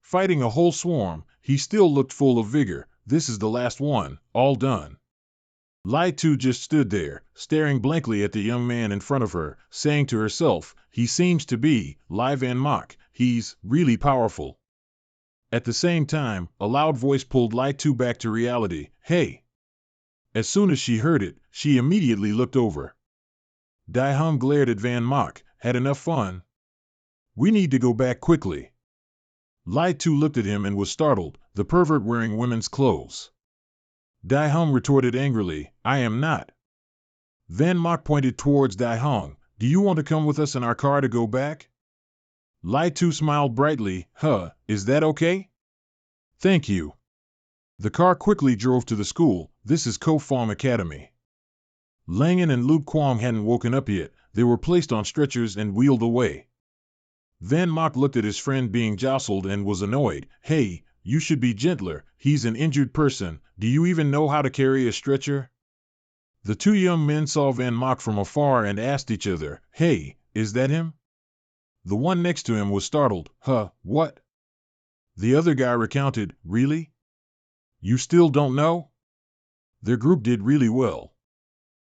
Fighting a whole swarm, he still looked full of vigor. This is the last one, all done. Lai Tu just stood there, staring blankly at the young man in front of her, saying to herself, he seems to be, Lai Van Mach, he's really powerful. At the same time, a loud voice pulled Lai Tu back to reality, hey. As soon as she heard it, she immediately looked over. Dai Hong glared at Van Mach, had enough fun? We need to go back quickly. Lai Tu looked at him and was startled, the pervert wearing women's clothes. Dai Hong retorted angrily, I am not. Van Mach pointed towards Dai Hong, do you want to come with us in our car to go back? Lai Tu smiled brightly, is that okay? Thank you. The car quickly drove to the school. This is Ko Fong Academy. Langan and Luke Kwong hadn't woken up yet. They were placed on stretchers and wheeled away. Van Mach looked at his friend being jostled and was annoyed. Hey, you should be gentler. He's an injured person. Do you even know how to carry a stretcher? The two young men saw Van Mach from afar and asked each other, hey, is that him? The one next to him was startled. What? The other guy recounted, really? You still don't know? Their group did really well,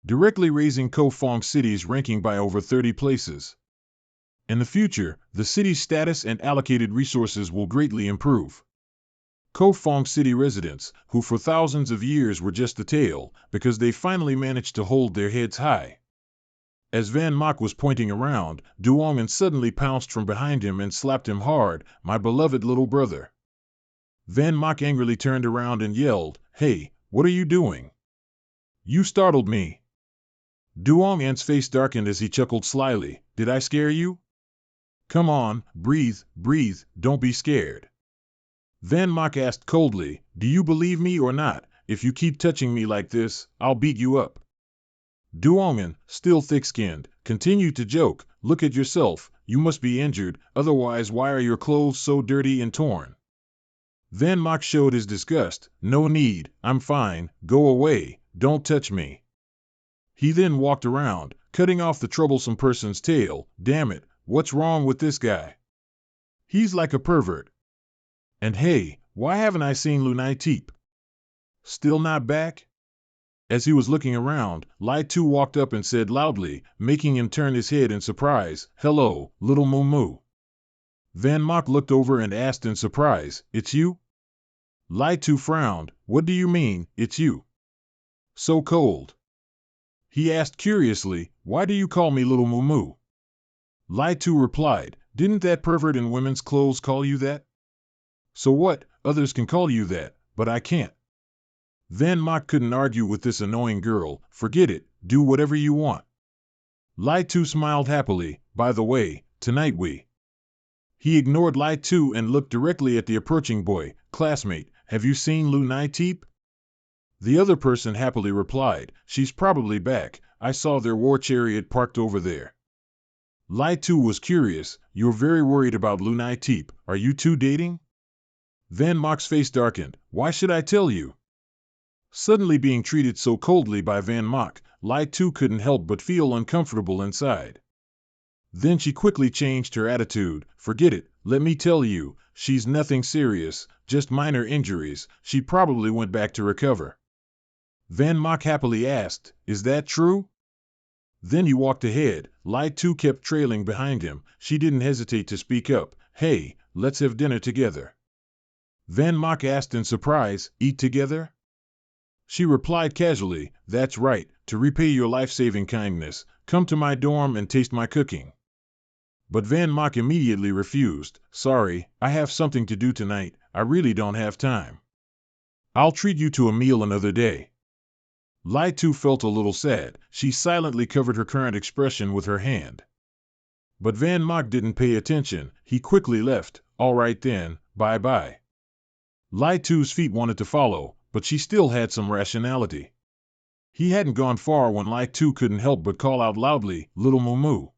directly raising Ko Fong City's ranking by over 30 places. In the future, the city's status and allocated resources will greatly improve. Ko Fong City residents, who for thousands of years were just the tail, because they finally managed to hold their heads high. As Van Mach was pointing around, Duongan suddenly pounced from behind him and slapped him hard, my beloved little brother. Van Mok angrily turned around and yelled, "Hey, what are you doing? You startled me." Duong An's face darkened as he chuckled slyly. "Did I scare you? Come on, breathe, breathe, don't be scared." Van Mok asked coldly, "Do you believe me or not? If you keep touching me like this, I'll beat you up." Duongan, still thick-skinned, continued to joke, "Look at yourself, you must be injured, otherwise why are your clothes so dirty and torn?" Van Mok showed his disgust. "No need, I'm fine, go away, don't touch me." He then walked around, cutting off the troublesome person's tail. "Damn it, what's wrong with this guy? He's like a pervert. And hey, why haven't I seen Lunai Teep? Still not back?" As he was looking around, Lai Tu walked up and said loudly, making him turn his head in surprise, "Hello, little Moo Moo." Van Mok looked over and asked in surprise, "It's you?" Lai Tu frowned. "What do you mean, it's you? So cold?" He asked curiously, "Why do you call me little Moo Moo?" Lai Tu replied, "Didn't that pervert in women's clothes call you that? So what, others can call you that, but I can't." Van Mok couldn't argue with this annoying girl. "Forget it, do whatever you want." Lai Tu smiled happily. "By the way, tonight we..." He ignored Lai Tu and looked directly at the approaching boy. "Classmate, have you seen Lunai Teep?" The other person happily replied, "She's probably back, I saw their war chariot parked over there." Lai Tu was curious. "You're very worried about Lunai Teep, are you two dating?" Van Mok's face darkened. "Why should I tell you?" Suddenly being treated so coldly by Van Mok, Lai Tu couldn't help but feel uncomfortable inside. Then she quickly changed her attitude. "Forget it, let me tell you, she's nothing serious, just minor injuries, she probably went back to recover." Van Mok happily asked, "Is that true?" Then he walked ahead. Lai Tu kept trailing behind him. She didn't hesitate to speak up. "Hey, let's have dinner together." Van Mok asked in surprise, "Eat together?" She replied casually, "That's right, to repay your life-saving kindness, come to my dorm and taste my cooking." But Van Mok immediately refused. "Sorry, I have something to do tonight, I really don't have time. I'll treat you to a meal another day." Lai Tu felt a little sad. She silently covered her current expression with her hand. But Van Mok didn't pay attention. He quickly left. "All right then, bye-bye." Lai Tu's feet wanted to follow, but she still had some rationality. He hadn't gone far when Lai Tu couldn't help but call out loudly, "Little Moo Moo."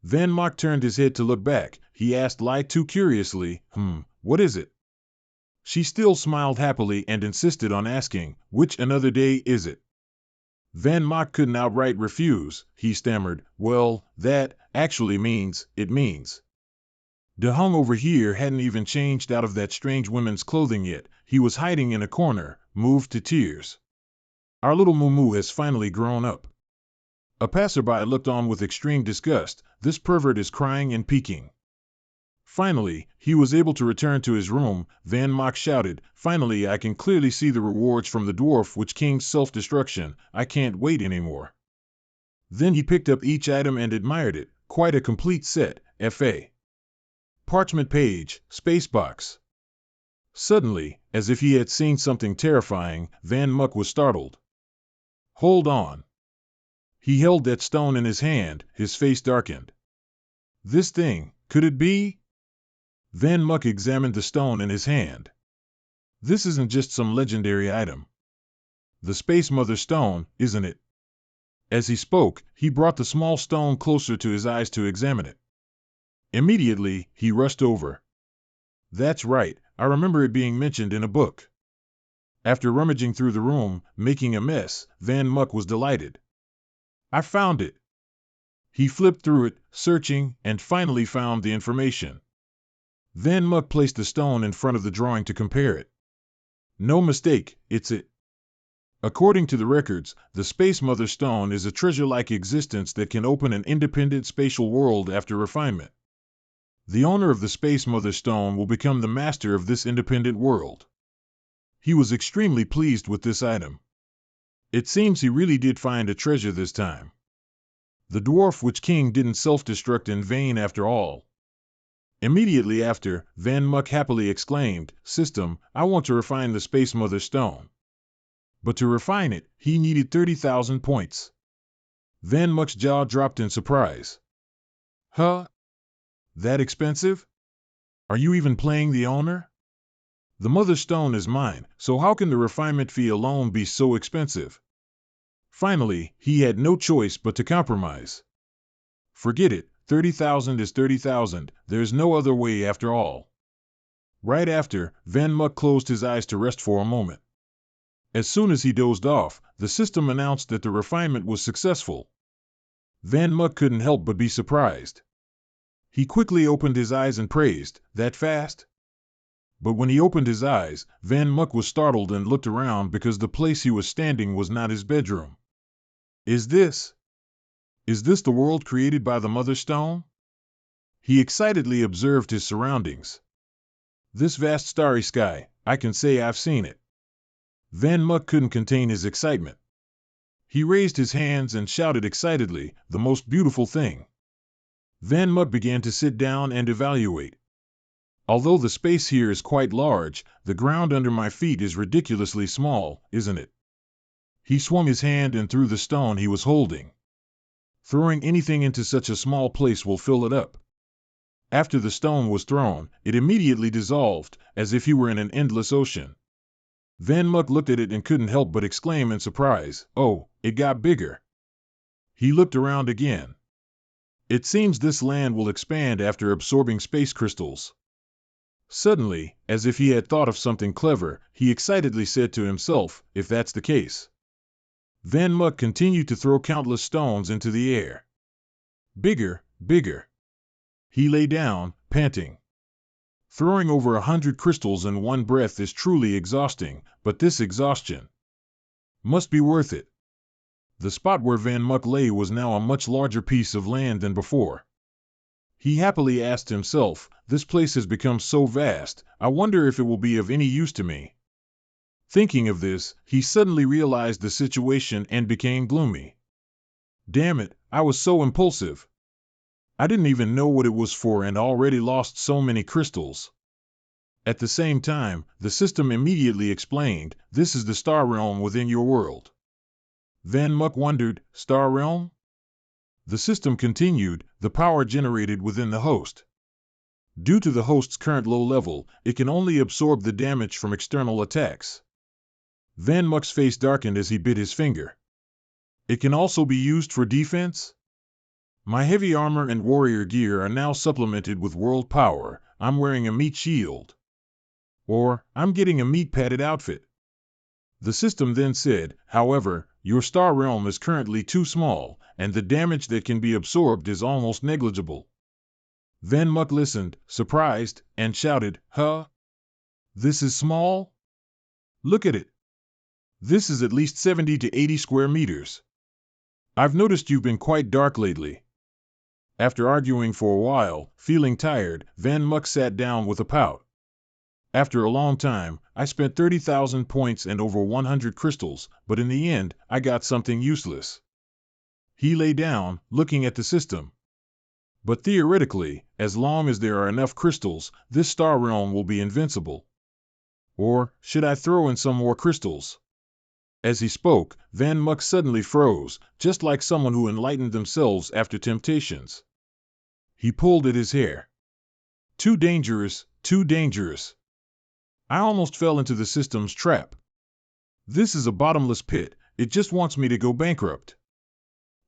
Van Mok turned his head to look back. He asked Lai Tu curiously, what is it?" She still smiled happily and insisted on asking, "Which another day is it?" Van Mok couldn't outright refuse. He stammered, "Well, that actually means, it means." De Hung over here hadn't even changed out of that strange woman's clothing yet. He was hiding in a corner, moved to tears. "Our little Moo Moo has finally grown up." A passerby looked on with extreme disgust. "This pervert is crying and peeking." Finally, he was able to return to his room. Van Mok shouted, "Finally I can clearly see the rewards from the Dwarf Witch King's self-destruction. I can't wait anymore." Then he picked up each item and admired it. Quite a complete set. F.A. Parchment page, spacebox. Suddenly, as if he had seen something terrifying, Van Mok was startled. "Hold on." He held that stone in his hand, his face darkened. "This thing, could it be?" Van Mok examined the stone in his hand. "This isn't just some legendary item. The Space Mother Stone, isn't it?" As he spoke, he brought the small stone closer to his eyes to examine it. Immediately, he rushed over. "That's right, I remember it being mentioned in a book." After rummaging through the room, making a mess, Van Mok was delighted. "I found it." He flipped through it, searching, and finally found the information. Van Mok placed the stone in front of the drawing to compare it. "No mistake, it's it. According to the records, the Space Mother Stone is a treasure-like existence that can open an independent spatial world after refinement. The owner of the Space Mother Stone will become the master of this independent world." He was extremely pleased with this item. It seems he really did find a treasure this time. The Dwarf Witch King didn't self-destruct in vain after all. Immediately after, Van Muck happily exclaimed, "System, I want to refine the Space Mother Stone." But to refine it, he needed 30,000 points. Van Muck's jaw dropped in surprise. Huh? That expensive? Are you even playing the owner? The Mother Stone is mine, so how can the refinement fee alone be so expensive? Finally, he had no choice but to compromise. Forget it, 30,000 is 30,000, there's no other way after all. Right after, Van Muck closed his eyes to rest for a moment. As soon as he dozed off, the system announced that the refinement was successful. Van Muck couldn't help but be surprised. He quickly opened his eyes and praised, "That fast?" But when he opened his eyes, Van Muck was startled and looked around because the place he was standing was not his bedroom. Is this the world created by the Mother Stone? He excitedly observed his surroundings. This vast starry sky, I can say I've seen it. Van Muck couldn't contain his excitement. He raised his hands and shouted excitedly, "The most beautiful thing." Van Muck began to sit down and evaluate. Although the space here is quite large, the ground under my feet is ridiculously small, isn't it? He swung his hand and threw the stone he was holding. Throwing anything into such a small place will fill it up. After the stone was thrown, it immediately dissolved, as if he were in an endless ocean. Van Muck looked at it and couldn't help but exclaim in surprise, "Oh, it got bigger." He looked around again. It seems this land will expand after absorbing space crystals. Suddenly, as if he had thought of something clever, he excitedly said to himself, "If that's the case." Van Muck continued to throw countless stones into the air. Bigger, bigger. He lay down, panting. Throwing over 100 crystals in one breath is truly exhausting, but this exhaustion must be worth it. The spot where Van Muck lay was now a much larger piece of land than before. He happily asked himself, "This place has become so vast, I wonder if it will be of any use to me." Thinking of this, he suddenly realized the situation and became gloomy. Damn it, I was so impulsive. I didn't even know what it was for and already lost so many crystals. At the same time, the system immediately explained, "This is the star realm within your world." Van Muck wondered, "Star realm?" The system continued, "The power generated within the host. Due to the host's current low level, it can only absorb the damage from external attacks." Van Muck's face darkened as he bit his finger. "It can also be used for defense? My heavy armor and warrior gear are now supplemented with world power. I'm wearing a meat shield. Or, I'm getting a meat-padded outfit." The system then said, "However, your star realm is currently too small, and the damage that can be absorbed is almost negligible." Van Muck listened, surprised, and shouted, "Huh? This is small? Look at it. This is at least 70 to 80 square meters. I've noticed you've been quite dark lately." After arguing for a while, feeling tired, Van Muck sat down with a pout. "After a long time, I spent 30,000 points and over 100 crystals, but in the end, I got something useless." He lay down, looking at the system. "But theoretically, as long as there are enough crystals, this star realm will be invincible. Or, should I throw in some more crystals?" As he spoke, Van Muck suddenly froze, just like someone who enlightened themselves after temptations. He pulled at his hair. "Too dangerous, too dangerous. I almost fell into the system's trap. This is a bottomless pit, it just wants me to go bankrupt."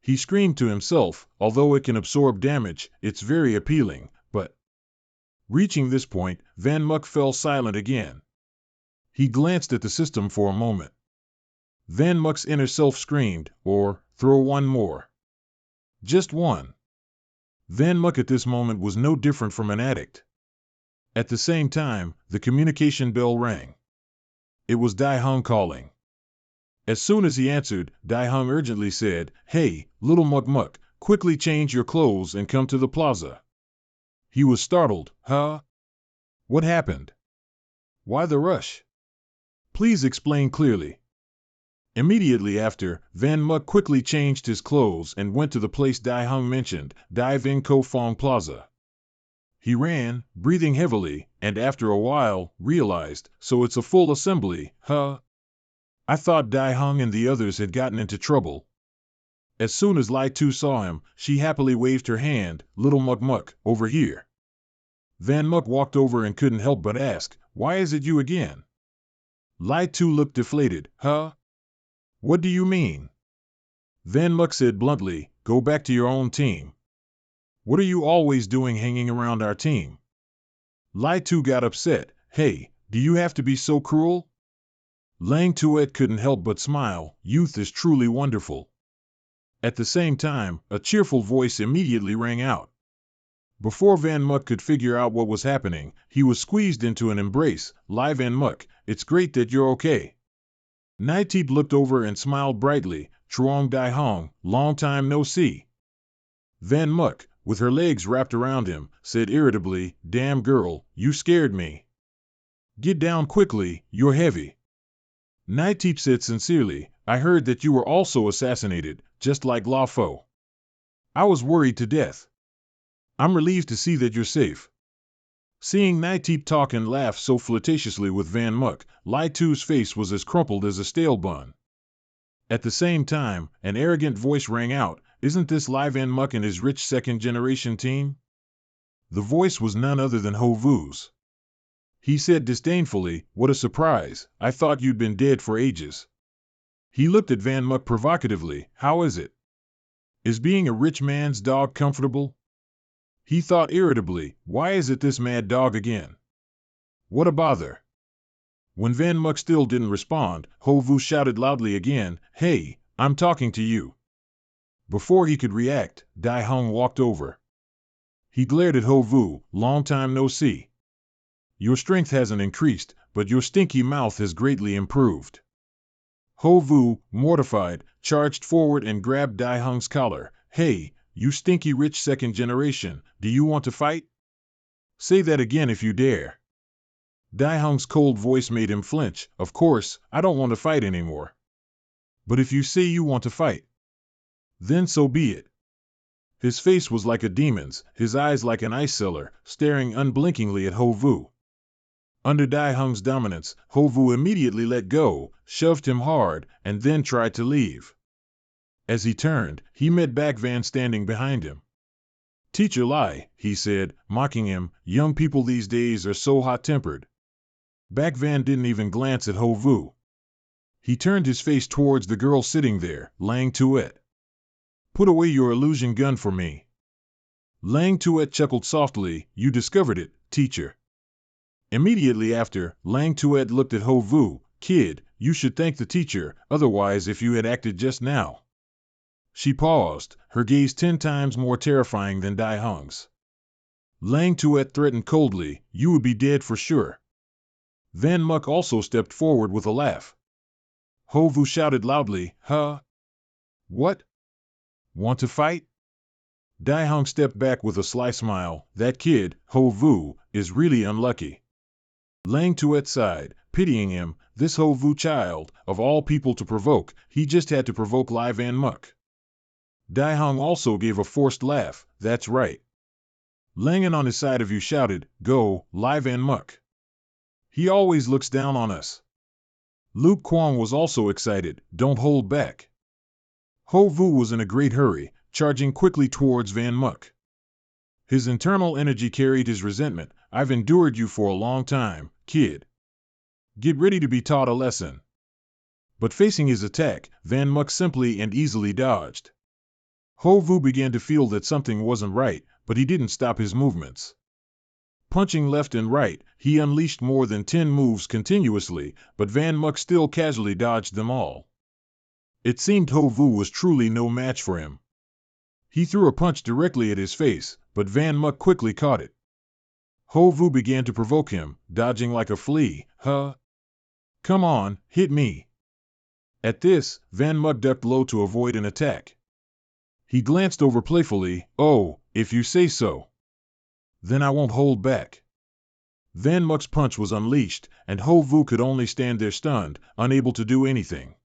He screamed to himself, "Although it can absorb damage, it's very appealing, but..." Reaching this point, Van Muck fell silent again. He glanced at the system for a moment. Van Muck's inner self screamed, "Or, throw one more. Just one." Van Muck at this moment was no different from an addict. At the same time, the communication bell rang. It was Dai Hung calling. As soon as he answered, Dai Hung urgently said, "Hey, little Muck Muck, quickly change your clothes and come to the plaza." He was startled. "Huh? What happened? Why the rush? Please explain clearly." Immediately after, Van Muck quickly changed his clothes and went to the place Dai Hung mentioned, Dai Ving Ko Fong Plaza. He ran, breathing heavily, and after a while, realized, so it's a full assembly, huh? I thought Dai Hung and the others had gotten into trouble. As soon as Lai Tu saw him, she happily waved her hand, "Little Muk Muk, over here." Van Muk walked over and couldn't help but ask, "Why is it you again?" Lai Tu looked deflated, "Huh? What do you mean?" Van Muk said bluntly, "Go back to your own team. What are you always doing hanging around our team?" Lai Tu got upset, "Hey, do you have to be so cruel?" Lang Tuet couldn't help but smile, "Youth is truly wonderful." At the same time, a cheerful voice immediately rang out. Before Van Muk could figure out what was happening, he was squeezed into an embrace. "Lai Van Muk, it's great that you're okay." Naitip looked over and smiled brightly, "Truong Dai Hong, long time no see." Van Muk, with her legs wrapped around him, said irritably, "Damn girl, you scared me. Get down quickly, you're heavy." Naitip said sincerely, "I heard that you were also assassinated, just like La Fo. I was worried to death. I'm relieved to see that you're safe." Seeing Naitip talk and laugh so flirtatiously with Van Muk, Lai Tu's face was as crumpled as a stale bun. At the same time, an arrogant voice rang out, "Isn't this Lai Van Muk and his rich second-generation team?" The voice was none other than Ho Vu's. He said disdainfully, "What a surprise, I thought you'd been dead for ages." He looked at Van Muk provocatively, "How is it? Is being a rich man's dog comfortable?" He thought irritably, "Why is it this mad dog again? What a bother." When Van Muk still didn't respond, Ho Vu shouted loudly again, "Hey, I'm talking to you." Before he could react, Dai Hung walked over. He glared at Ho Vu, "Long time no see. Your strength hasn't increased, but your stinky mouth has greatly improved." Ho Vu, mortified, charged forward and grabbed Dai Hung's collar. "Hey, you stinky rich second generation, do you want to fight? Say that again if you dare." Dai Hung's cold voice made him flinch. "Of course, I don't want to fight anymore. But if you say you want to fight, then so be it." His face was like a demon's, his eyes like an ice cellar, staring unblinkingly at Ho Vu. Under Dai Hung's dominance, Ho Vu immediately let go, shoved him hard, and then tried to leave. As he turned, he met Back Van standing behind him. "Teacher Lai," he said, mocking him, "young people these days are so hot-tempered." Back Van didn't even glance at Ho Vu. He turned his face towards the girl sitting there, Lang Tuet. "Put away your illusion gun for me." Lang Tuet chuckled softly, "You discovered it, teacher." Immediately after, Lang Tuet looked at Ho Vu, "Kid, you should thank the teacher, otherwise if you had acted just now." She paused, her gaze 10 times more terrifying than Dai Hung's. Lang Tuet threatened coldly, "You would be dead for sure." Van Muk also stepped forward with a laugh. Ho Vu shouted loudly, "Huh? What? Want to fight?" Dai Hung stepped back with a sly smile, "That kid, Ho Vu, is really unlucky." Lang Tuet sighed, pitying him, this Ho Vu child, of all people to provoke, he just had to provoke Lai Van Muk. Dai Hung also gave a forced laugh, "That's right. Langan on his side of you shouted, 'Go, Lai Van Muk.' He always looks down on us." Luke Kwong was also excited, "Don't hold back." Ho Vu was in a great hurry, charging quickly towards Van Muk. His internal energy carried his resentment. "I've endured you for a long time, kid. Get ready to be taught a lesson." But facing his attack, Van Muk simply and easily dodged. Ho Vu began to feel that something wasn't right, but he didn't stop his movements. Punching left and right, he unleashed more than 10 moves continuously, but Van Muk still casually dodged them all. It seemed Ho Vu was truly no match for him. He threw a punch directly at his face, but Van Muk quickly caught it. Ho Vu began to provoke him, dodging like a flea. "Huh? Come on, hit me." At this, Van Muk ducked low to avoid an attack. He glanced over playfully, "Oh, if you say so. Then I won't hold back." Van Muk's punch was unleashed, and Ho Vu could only stand there stunned, unable to do anything.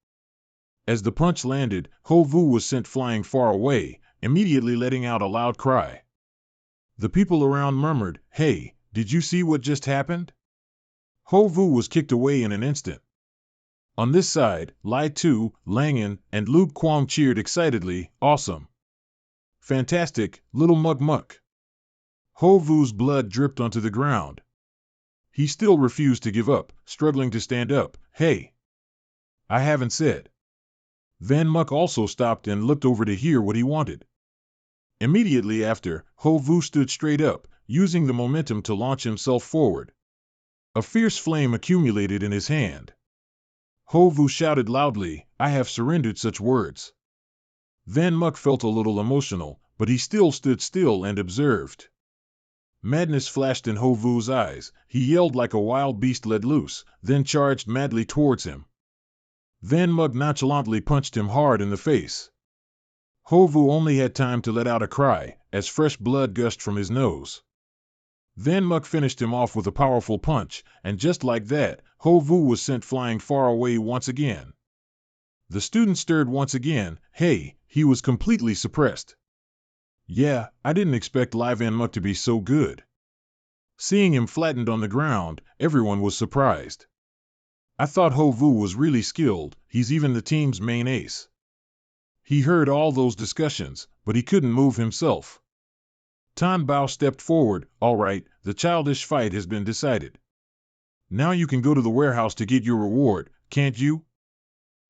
As the punch landed, Ho Vu was sent flying far away, immediately letting out a loud cry. The people around murmured, "Hey, did you see what just happened?" Ho Vu was kicked away in an instant. On this side, Lai Tu, Langan, and Luke Kwong cheered excitedly, "Awesome! Fantastic, little Mug Muck!" Ho Vu's blood dripped onto the ground. He still refused to give up, struggling to stand up. "Hey! I haven't said." Van Muck also stopped and looked over to hear what he wanted. Immediately after, Ho Vu stood straight up, using the momentum to launch himself forward. A fierce flame accumulated in his hand. Ho Vu shouted loudly, "I have surrendered such words." Van Muck felt a little emotional, but he still stood still and observed. Madness flashed in Ho Vu's eyes. He yelled like a wild beast let loose, then charged madly towards him. Van Muck nonchalantly punched him hard in the face. Ho Vu only had time to let out a cry, as fresh blood gushed from his nose. Van Muck finished him off with a powerful punch, and just like that, Ho Vu was sent flying far away once again. The student stirred once again. Hey, he was completely suppressed. Yeah, I didn't expect Lai Van Muck to be so good. Seeing him flattened on the ground, everyone was surprised. I thought Ho Vu was really skilled, he's even the team's main ace. He heard all those discussions, but he couldn't move himself. Tan Bao stepped forward. "All right, the childish fight has been decided. Now you can go to the warehouse to get your reward, can't you?"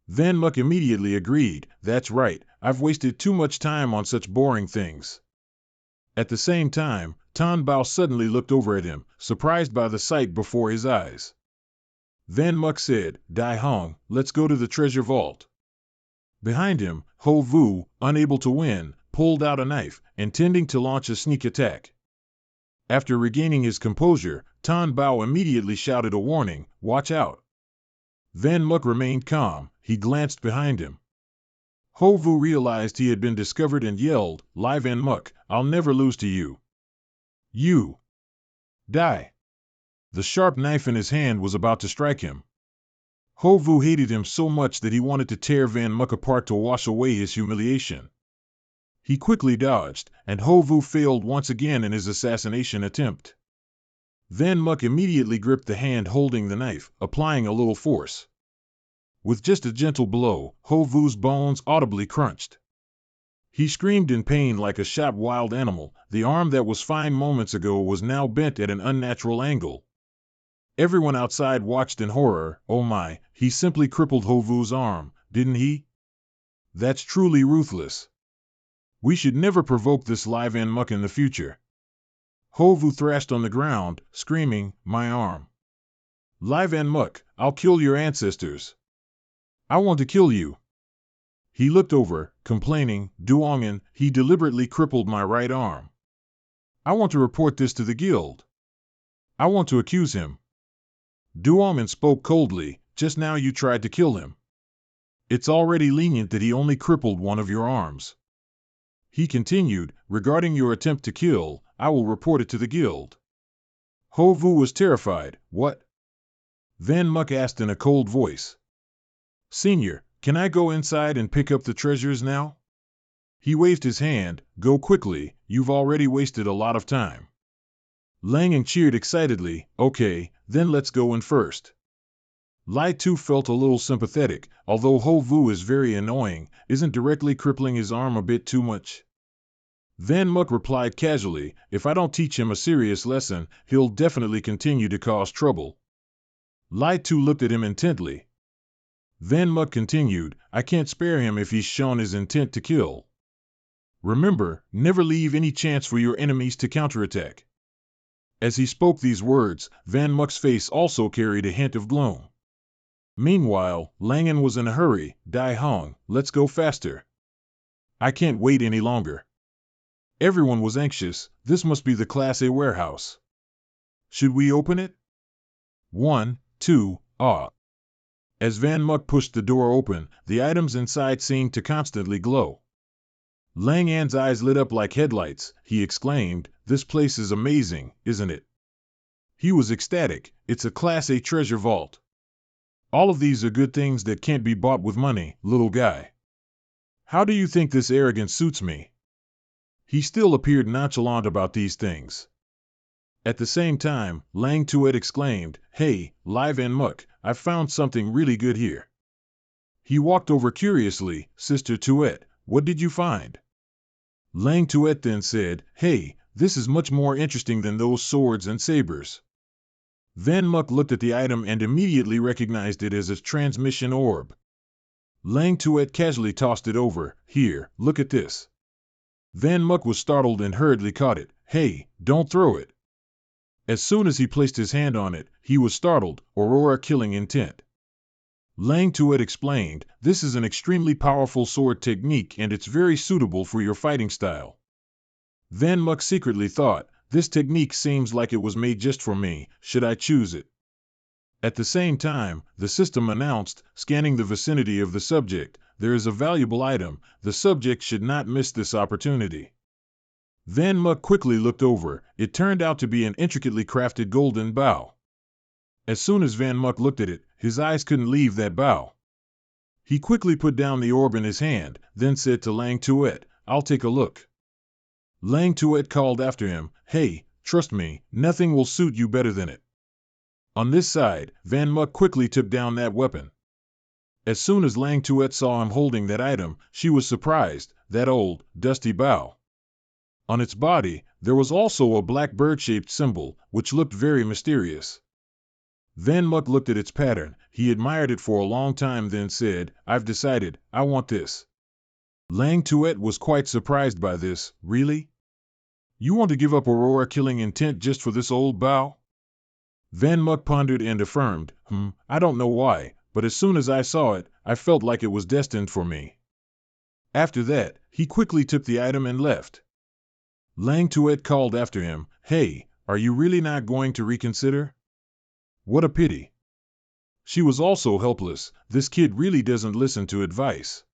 Van Muck immediately agreed. "That's right, I've wasted too much time on such boring things." At the same time, Tan Bao suddenly looked over at him, surprised by the sight before his eyes. Van Muck said, "Dai Hong, let's go to the treasure vault." Behind him, Ho Vu, unable to win, pulled out a knife, intending to launch a sneak attack. After regaining his composure, Tan Bao immediately shouted a warning, "Watch out." Van Muck remained calm. He glanced behind him. Ho Vu realized he had been discovered and yelled, "Lai Van Muck, I'll never lose to you. You die." The sharp knife in his hand was about to strike him. Ho Vu hated him so much that he wanted to tear Van Muck apart to wash away his humiliation. He quickly dodged, and Ho Vu failed once again in his assassination attempt. Van Muck immediately gripped the hand holding the knife, applying a little force. With just a gentle blow, Ho Vu's bones audibly crunched. He screamed in pain like a shot wild animal. The arm that was fine moments ago was now bent at an unnatural angle. Everyone outside watched in horror. "Oh my, he simply crippled Ho Vu's arm, didn't he? That's truly ruthless. We should never provoke this Lai Van Muck in the future." Ho Vu thrashed on the ground, screaming, "My arm! Lai Van Muck, I'll kill your ancestors. I want to kill you." He looked over, complaining, "Duongan, he deliberately crippled my right arm. I want to report this to the guild. I want to accuse him." Duongan spoke coldly, "Just now you tried to kill him. It's already lenient that he only crippled one of your arms." He continued, "Regarding your attempt to kill, I will report it to the guild." Ho Vu was terrified. "What?" Van Muck asked in a cold voice. "Senior, can I go inside and pick up the treasures now?" He waved his hand. "Go quickly, you've already wasted a lot of time." Langan cheered excitedly. "Okay, then let's go in first." Lai Tu felt a little sympathetic. Although Ho Vu is very annoying, isn't directly crippling his arm a bit too much? Van Muck replied casually, "If I don't teach him a serious lesson, he'll definitely continue to cause trouble." Lai Tu looked at him intently. Van Muck continued, "I can't spare him if he's shown his intent to kill. Remember, never leave any chance for your enemies to counterattack." As he spoke these words, Van Muck's face also carried a hint of gloom. Meanwhile, Langan was in a hurry. "Dai Hong, let's go faster. I can't wait any longer." Everyone was anxious. This must be the Class A warehouse. Should we open it? 1, 2, ah. As Van Muck pushed the door open, the items inside seemed to constantly glow. Langan's eyes lit up like headlights. He exclaimed, "This place is amazing, isn't it?" He was ecstatic. It's a Class A treasure vault. All of these are good things that can't be bought with money, little guy. How do you think this arrogance suits me? He still appeared nonchalant about these things. At the same time, Lang Tuet exclaimed, "Hey, Live and Muck, I've found something really good here." He walked over curiously. "Sister Tuet, what did you find?" Lang Tuet then said, "Hey, this is much more interesting than those swords and sabers." Van Muck looked at the item and immediately recognized it as a transmission orb. Lang Tuet casually tossed it over. "Here, look at this." Van Muck was startled and hurriedly caught it. "Hey, don't throw it." As soon as he placed his hand on it, he was startled. Aurora killing intent. Lang Tuet explained, "This is an extremely powerful sword technique and it's very suitable for your fighting style." Van Muck secretly thought, "This technique seems like it was made just for me, should I choose it?" At the same time, the system announced, scanning the vicinity of the subject, "There is a valuable item, the subject should not miss this opportunity." Van Muck quickly looked over. It turned out to be an intricately crafted golden bow. As soon as Van Muck looked at it, his eyes couldn't leave that bow. He quickly put down the orb in his hand, then said to Lang Tuet, "I'll take a look." Lang Tuet called after him, "Hey, trust me, nothing will suit you better than it." On this side, Van Muck quickly took down that weapon. As soon as Lang Tuet saw him holding that item, she was surprised. That old, dusty bow. On its body, there was also a black bird-shaped symbol, which looked very mysterious. Van Muck looked at its pattern. He admired it for a long time, then said, "I've decided, I want this." Lang Tuet was quite surprised by this. "Really? You want to give up Aurora killing intent just for this old bow?" Van Muck pondered and affirmed, I don't know why, but as soon as I saw it, I felt like it was destined for me." After that, he quickly took the item and left. Lang Tuet called after him, "Hey, are you really not going to reconsider? What a pity." She was also helpless. This kid really doesn't listen to advice.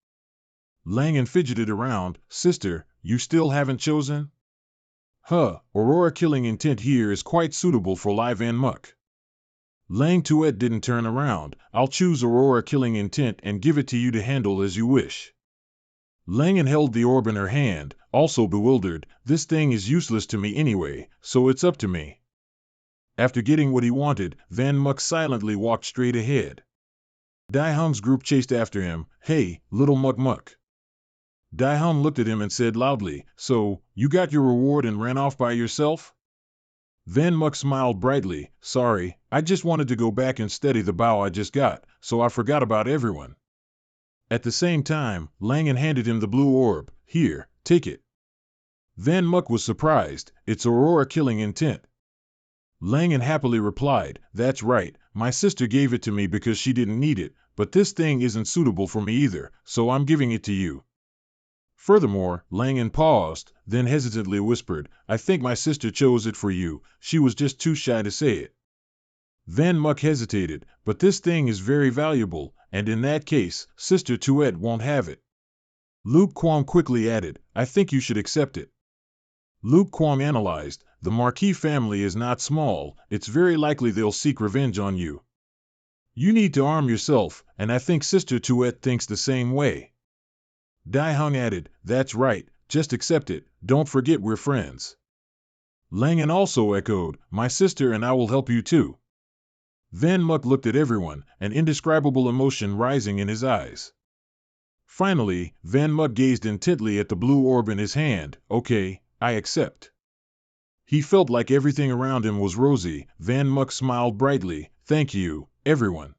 Langan fidgeted around. "Sister, you still haven't chosen?" Aurora killing intent here is quite suitable for Live and Muck." Lang Tuet didn't turn around. "I'll choose Aurora killing intent and give it to you to handle as you wish." Langan held the orb in her hand, also bewildered. "This thing is useless to me anyway, so it's up to me." After getting what he wanted, Van Muck silently walked straight ahead. Dai Hung's group chased after him. "Hey, little Muck Muck." Dai Hung looked at him and said loudly, "So, you got your reward and ran off by yourself?" Van Muck smiled brightly. "Sorry, I just wanted to go back and study the bow I just got, so I forgot about everyone." At the same time, Langan handed him the blue orb. "Here, take it." Van Muck was surprised. "It's Aurora killing intent." Langan happily replied, "That's right, my sister gave it to me because she didn't need it, but this thing isn't suitable for me either, so I'm giving it to you." Furthermore, Langan paused, then hesitantly whispered, "I think my sister chose it for you, she was just too shy to say it." Van Muck hesitated, "But this thing is very valuable, and in that case, Sister Tuet won't have it." Luke Kwong quickly added, "I think you should accept it." Luke Kwong analyzed, "The Marquis family is not small, it's very likely they'll seek revenge on you. You need to arm yourself, and I think Sister Tuet thinks the same way." Dai Hung added, "That's right, just accept it, don't forget we're friends." Langan also echoed, "My sister and I will help you too." Van Muck looked at everyone, an indescribable emotion rising in his eyes. Finally, Van Muck gazed intently at the blue orb in his hand. "Okay, I accept." He felt like everything around him was rosy. Van Muck smiled brightly. "Thank you, everyone."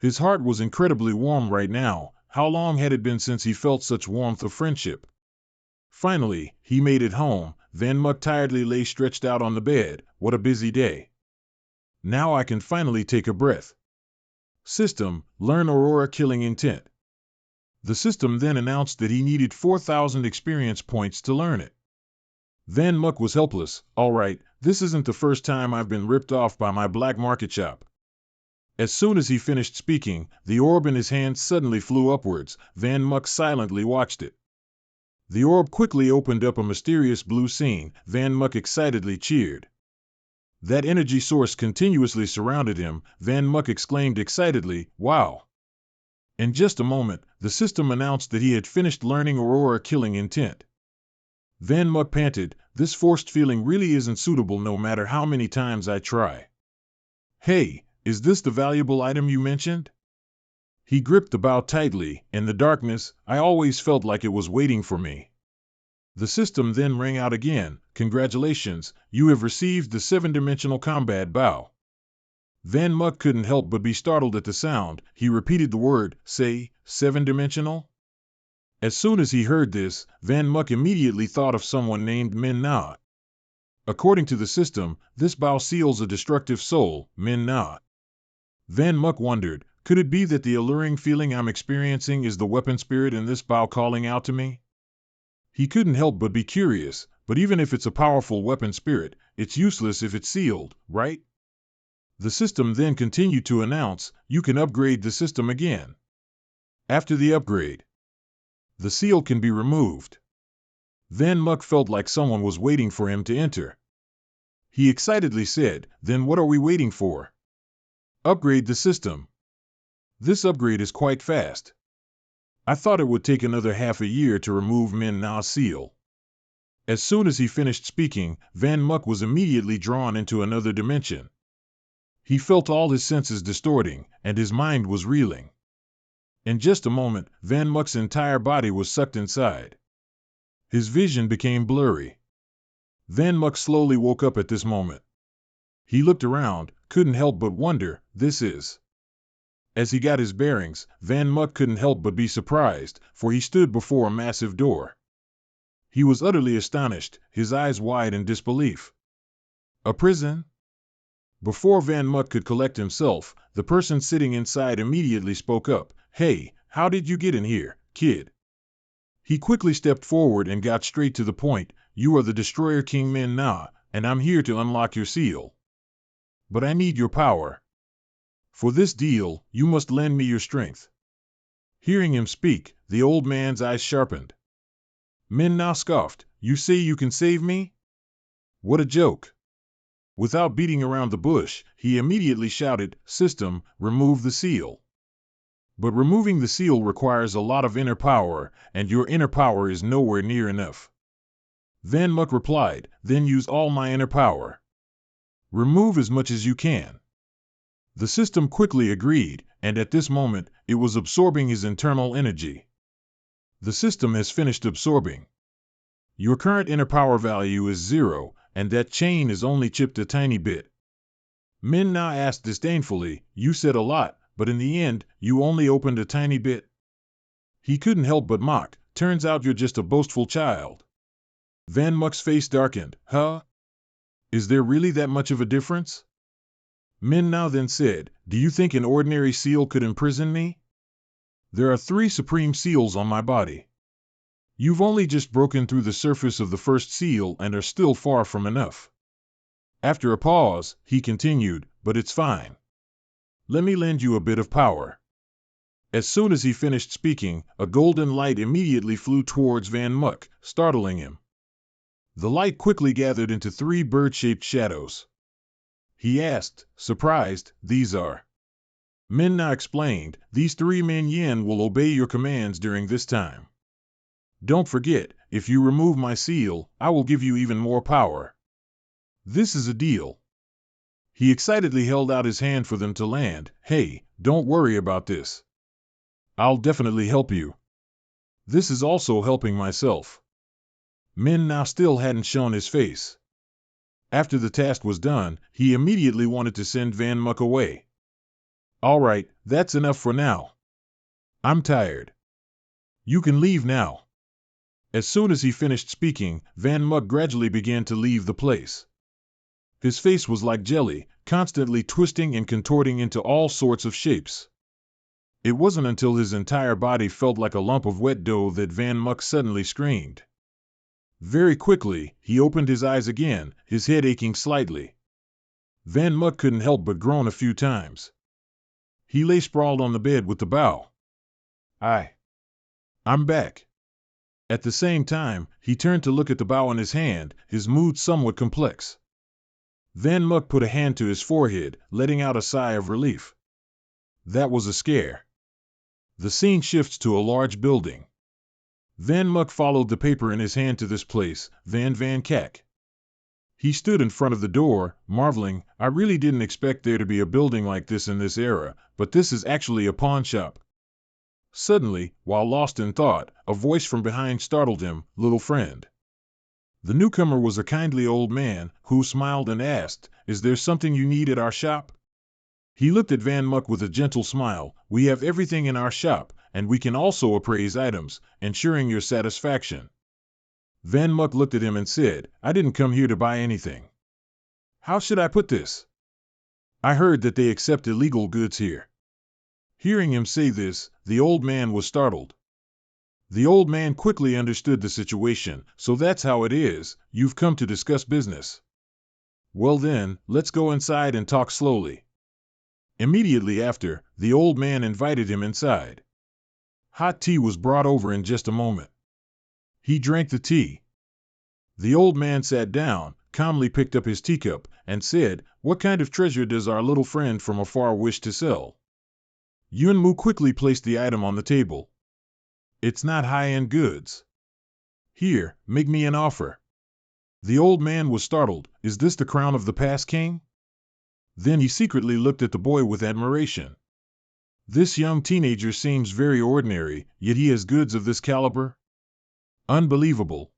His heart was incredibly warm right now. How long had it been since he felt such warmth of friendship? Finally, he made it home. Van Muck tiredly lay stretched out on the bed. What a busy day. Now I can finally take a breath. System, learn Aurora killing intent. The system then announced that he needed 4,000 experience points to learn it. Van Muck was helpless. "All right, this isn't the first time I've been ripped off by my black market shop." As soon as he finished speaking, the orb in his hand suddenly flew upwards. Van Muck silently watched it. The orb quickly opened up a mysterious blue scene. Van Muck excitedly cheered. That energy source continuously surrounded him. Van Muck exclaimed excitedly, "Wow!" In just a moment, the system announced that he had finished learning Aurora killing intent. Van Muck panted, "This forced feeling really isn't suitable no matter how many times I try." "Hey, is this the valuable item you mentioned?" He gripped the bow tightly. "In the darkness, I always felt like it was waiting for me." The system then rang out again. "Congratulations, you have received the 7-dimensional combat bow." Van Muck couldn't help but be startled at the sound. He repeated the word, "Say, 7-dimensional?" As soon as he heard this, Van Muck immediately thought of someone named Manhua. According to the system, this bow seals a destructive soul, Manhua. Van Muck wondered, could it be that the alluring feeling I'm experiencing is the weapon spirit in this bow calling out to me? He couldn't help but be curious, but even if it's a powerful weapon spirit, it's useless if it's sealed, right? The system then continued to announce, "You can upgrade the system again. After the upgrade, the seal can be removed." Van Muck felt like someone was waiting for him to enter. He excitedly said, "Then what are we waiting for? Upgrade the system. This upgrade is quite fast. I thought it would take another half a year to remove Manhua's seal." As soon as he finished speaking, Van Muck was immediately drawn into another dimension. He felt all his senses distorting, and his mind was reeling. In just a moment, Van Muck's entire body was sucked inside. His vision became blurry. Van Muck slowly woke up at this moment. He looked around, couldn't help but wonder, this is... As he got his bearings, Van Muck couldn't help but be surprised, for he stood before a massive door. He was utterly astonished, his eyes wide in disbelief. A prison? Before Van Muck could collect himself, the person sitting inside immediately spoke up. "Hey, how did you get in here, kid?" He quickly stepped forward and got straight to the point. "You are the Destroyer King Manhua, and I'm here to unlock your seal. But I need your power. For this deal, you must lend me your strength." Hearing him speak, the old man's eyes sharpened. Manhua scoffed, "You say you can save me? What a joke." Without beating around the bush, he immediately shouted, "System, remove the seal." But removing the seal requires a lot of inner power, and your inner power is nowhere near enough. Van Muck replied, "Then use all my inner power. Remove as much as you can." The system quickly agreed, and at this moment, it was absorbing his internal energy. The system has finished absorbing. Your current inner power value is 0, and that chain is only chipped a tiny bit. Manhua asked disdainfully, "You said a lot, but in the end, you only opened a tiny bit." He couldn't help but mock, "Turns out you're just a boastful child." Van Muck's face darkened. "Huh? Is there really that much of a difference?" Manhua then said, "Do you think an ordinary seal could imprison me? There are 3 supreme seals on my body. You've only just broken through the surface of the first seal and are still far from enough." After a pause, he continued, "But it's fine. Let me lend you a bit of power." As soon as he finished speaking, a golden light immediately flew towards Van Muck, startling him. The light quickly gathered into 3 bird-shaped shadows. He asked, surprised, "These are..." Manhua explained, "These 3 Yen will obey your commands during this time. Don't forget, if you remove my seal, I will give you even more power. This is a deal." He excitedly held out his hand for them to land. "Hey, don't worry about this. I'll definitely help you. This is also helping myself." Manhua still hadn't shown his face. After the task was done, he immediately wanted to send Van Muck away. "All right, that's enough for now. I'm tired. You can leave now." As soon as he finished speaking, Van Muck gradually began to leave the place. His face was like jelly, constantly twisting and contorting into all sorts of shapes. It wasn't until his entire body felt like a lump of wet dough that Van Muck suddenly screamed. Very quickly, he opened his eyes again, his head aching slightly. Van Muck couldn't help but groan a few times. He lay sprawled on the bed with the bow. I'm back." At the same time, he turned to look at the bow in his hand, his mood somewhat complex. Van Muck put a hand to his forehead, letting out a sigh of relief. That was a scare. The scene shifts to a large building. Van Muck followed the paper in his hand to this place, Van Kak. He stood in front of the door, marveling. I really didn't expect there to be a building like this in this era, but this is actually a pawn shop. Suddenly, while lost in thought, a voice from behind startled him, little friend. The newcomer was a kindly old man, who smiled and asked, is there something you need at our shop? He looked at Van Muck with a gentle smile. We have everything in our shop, and we can also appraise items, ensuring your satisfaction. Van Muck looked at him and said, I didn't come here to buy anything. How should I put this? I heard that they accept illegal goods here. Hearing him say this, the old man was startled. The old man quickly understood the situation. So that's how it is, you've come to discuss business. Well then, let's go inside and talk slowly. Immediately after, the old man invited him inside. Hot tea was brought over in just a moment. He drank the tea. The old man sat down, calmly picked up his teacup, and said, what kind of treasure does our little friend from afar wish to sell? Yunmu quickly placed the item on the table. It's not high-end goods. Here, make me an offer. The old man was startled. Is this the crown of the past king? Then he secretly looked at the boy with admiration. This young teenager seems very ordinary, yet he has goods of this caliber? Unbelievable.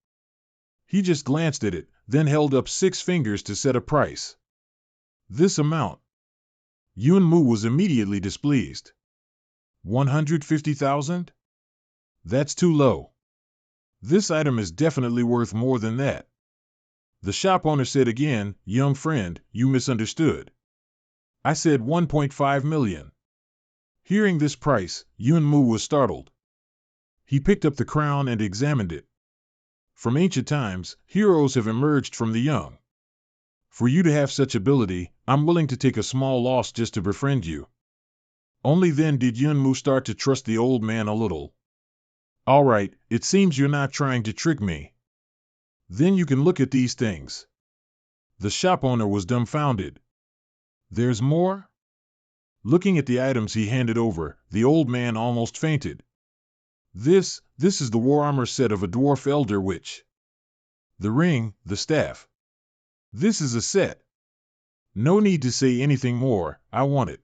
He just glanced at it, then held up 6 fingers to set a price. This amount. Yunmu was immediately displeased. 150,000? That's too low. This item is definitely worth more than that. The shop owner said again, young friend, you misunderstood. I said 1.5 million. Hearing this price, Yunmu was startled. He picked up the crown and examined it. From ancient times, heroes have emerged from the young. For you to have such ability, I'm willing to take a small loss just to befriend you. Only then did Yunmu start to trust the old man a little. All right, it seems you're not trying to trick me. Then you can look at these things. The shop owner was dumbfounded. There's more? Looking at the items he handed over, the old man almost fainted. This is the war armor set of a dwarf elder witch. The ring, the staff. This is a set. No need to say anything more, I want it.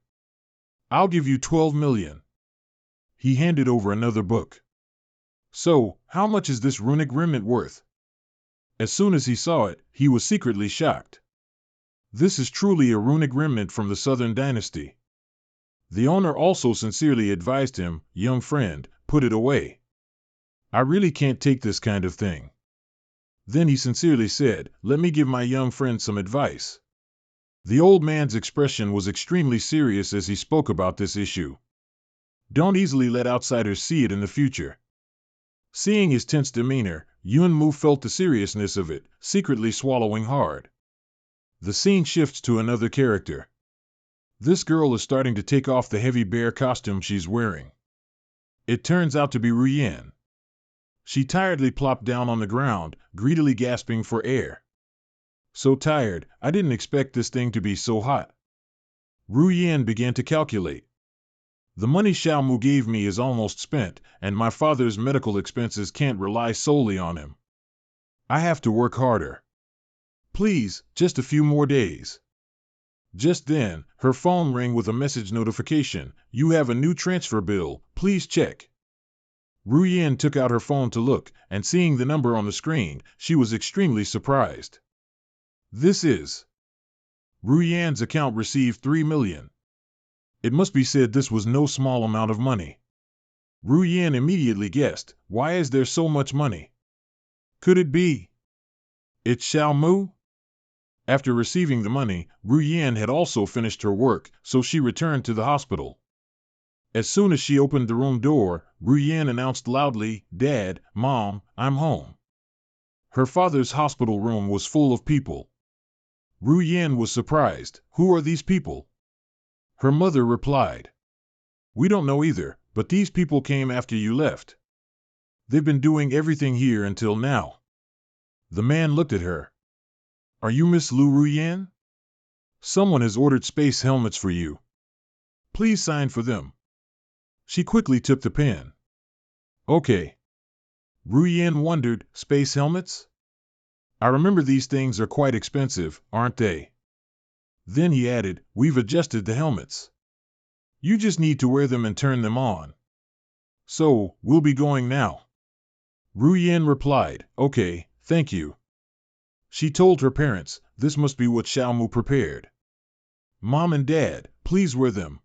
I'll give you 12 million. He handed over another book. So, how much is this runic remnant worth? As soon as he saw it, he was secretly shocked. This is truly a runic remnant from the Southern Dynasty. The owner also sincerely advised him, young friend, put it away. I really can't take this kind of thing. Then he sincerely said, let me give my young friend some advice. The old man's expression was extremely serious as he spoke about this issue. Don't easily let outsiders see it in the future. Seeing his tense demeanor, Yunmu felt the seriousness of it, secretly swallowing hard. The scene shifts to another character. This girl is starting to take off the heavy bear costume she's wearing. It turns out to be Ruyan. She tiredly plopped down on the ground, greedily gasping for air. So tired, I didn't expect this thing to be so hot. Ruyan began to calculate. The money Xiaomu gave me is almost spent, and my father's medical expenses can't rely solely on him. I have to work harder. Please, just a few more days. Just then, her phone rang with a message notification. You have a new transfer bill, please check. Ruyan took out her phone to look, and seeing the number on the screen, she was extremely surprised. This is. Ruyan's account received 3 million. It must be said this was no small amount of money. Ruyan immediately guessed, why is there so much money? Could it be? It's Xiaomu? After receiving the money, Ruyan had also finished her work, so she returned to the hospital. As soon as she opened the room door, Ruyan announced loudly, Dad, Mom, I'm home. Her father's hospital room was full of people. Ruyan was surprised. Who are these people? Her mother replied. We don't know either, but these people came after you left. They've been doing everything here until now. The man looked at her. Are you Miss Lu Ruyan? Someone has ordered space helmets for you. Please sign for them. She quickly took the pen. Okay. Ruyen wondered, space helmets? I remember these things are quite expensive, aren't they? Then he added, we've adjusted the helmets. You just need to wear them and turn them on. So, we'll be going now. Ruyen replied, okay, thank you. She told her parents, this must be what Xiaomu prepared. Mom and Dad, please wear them.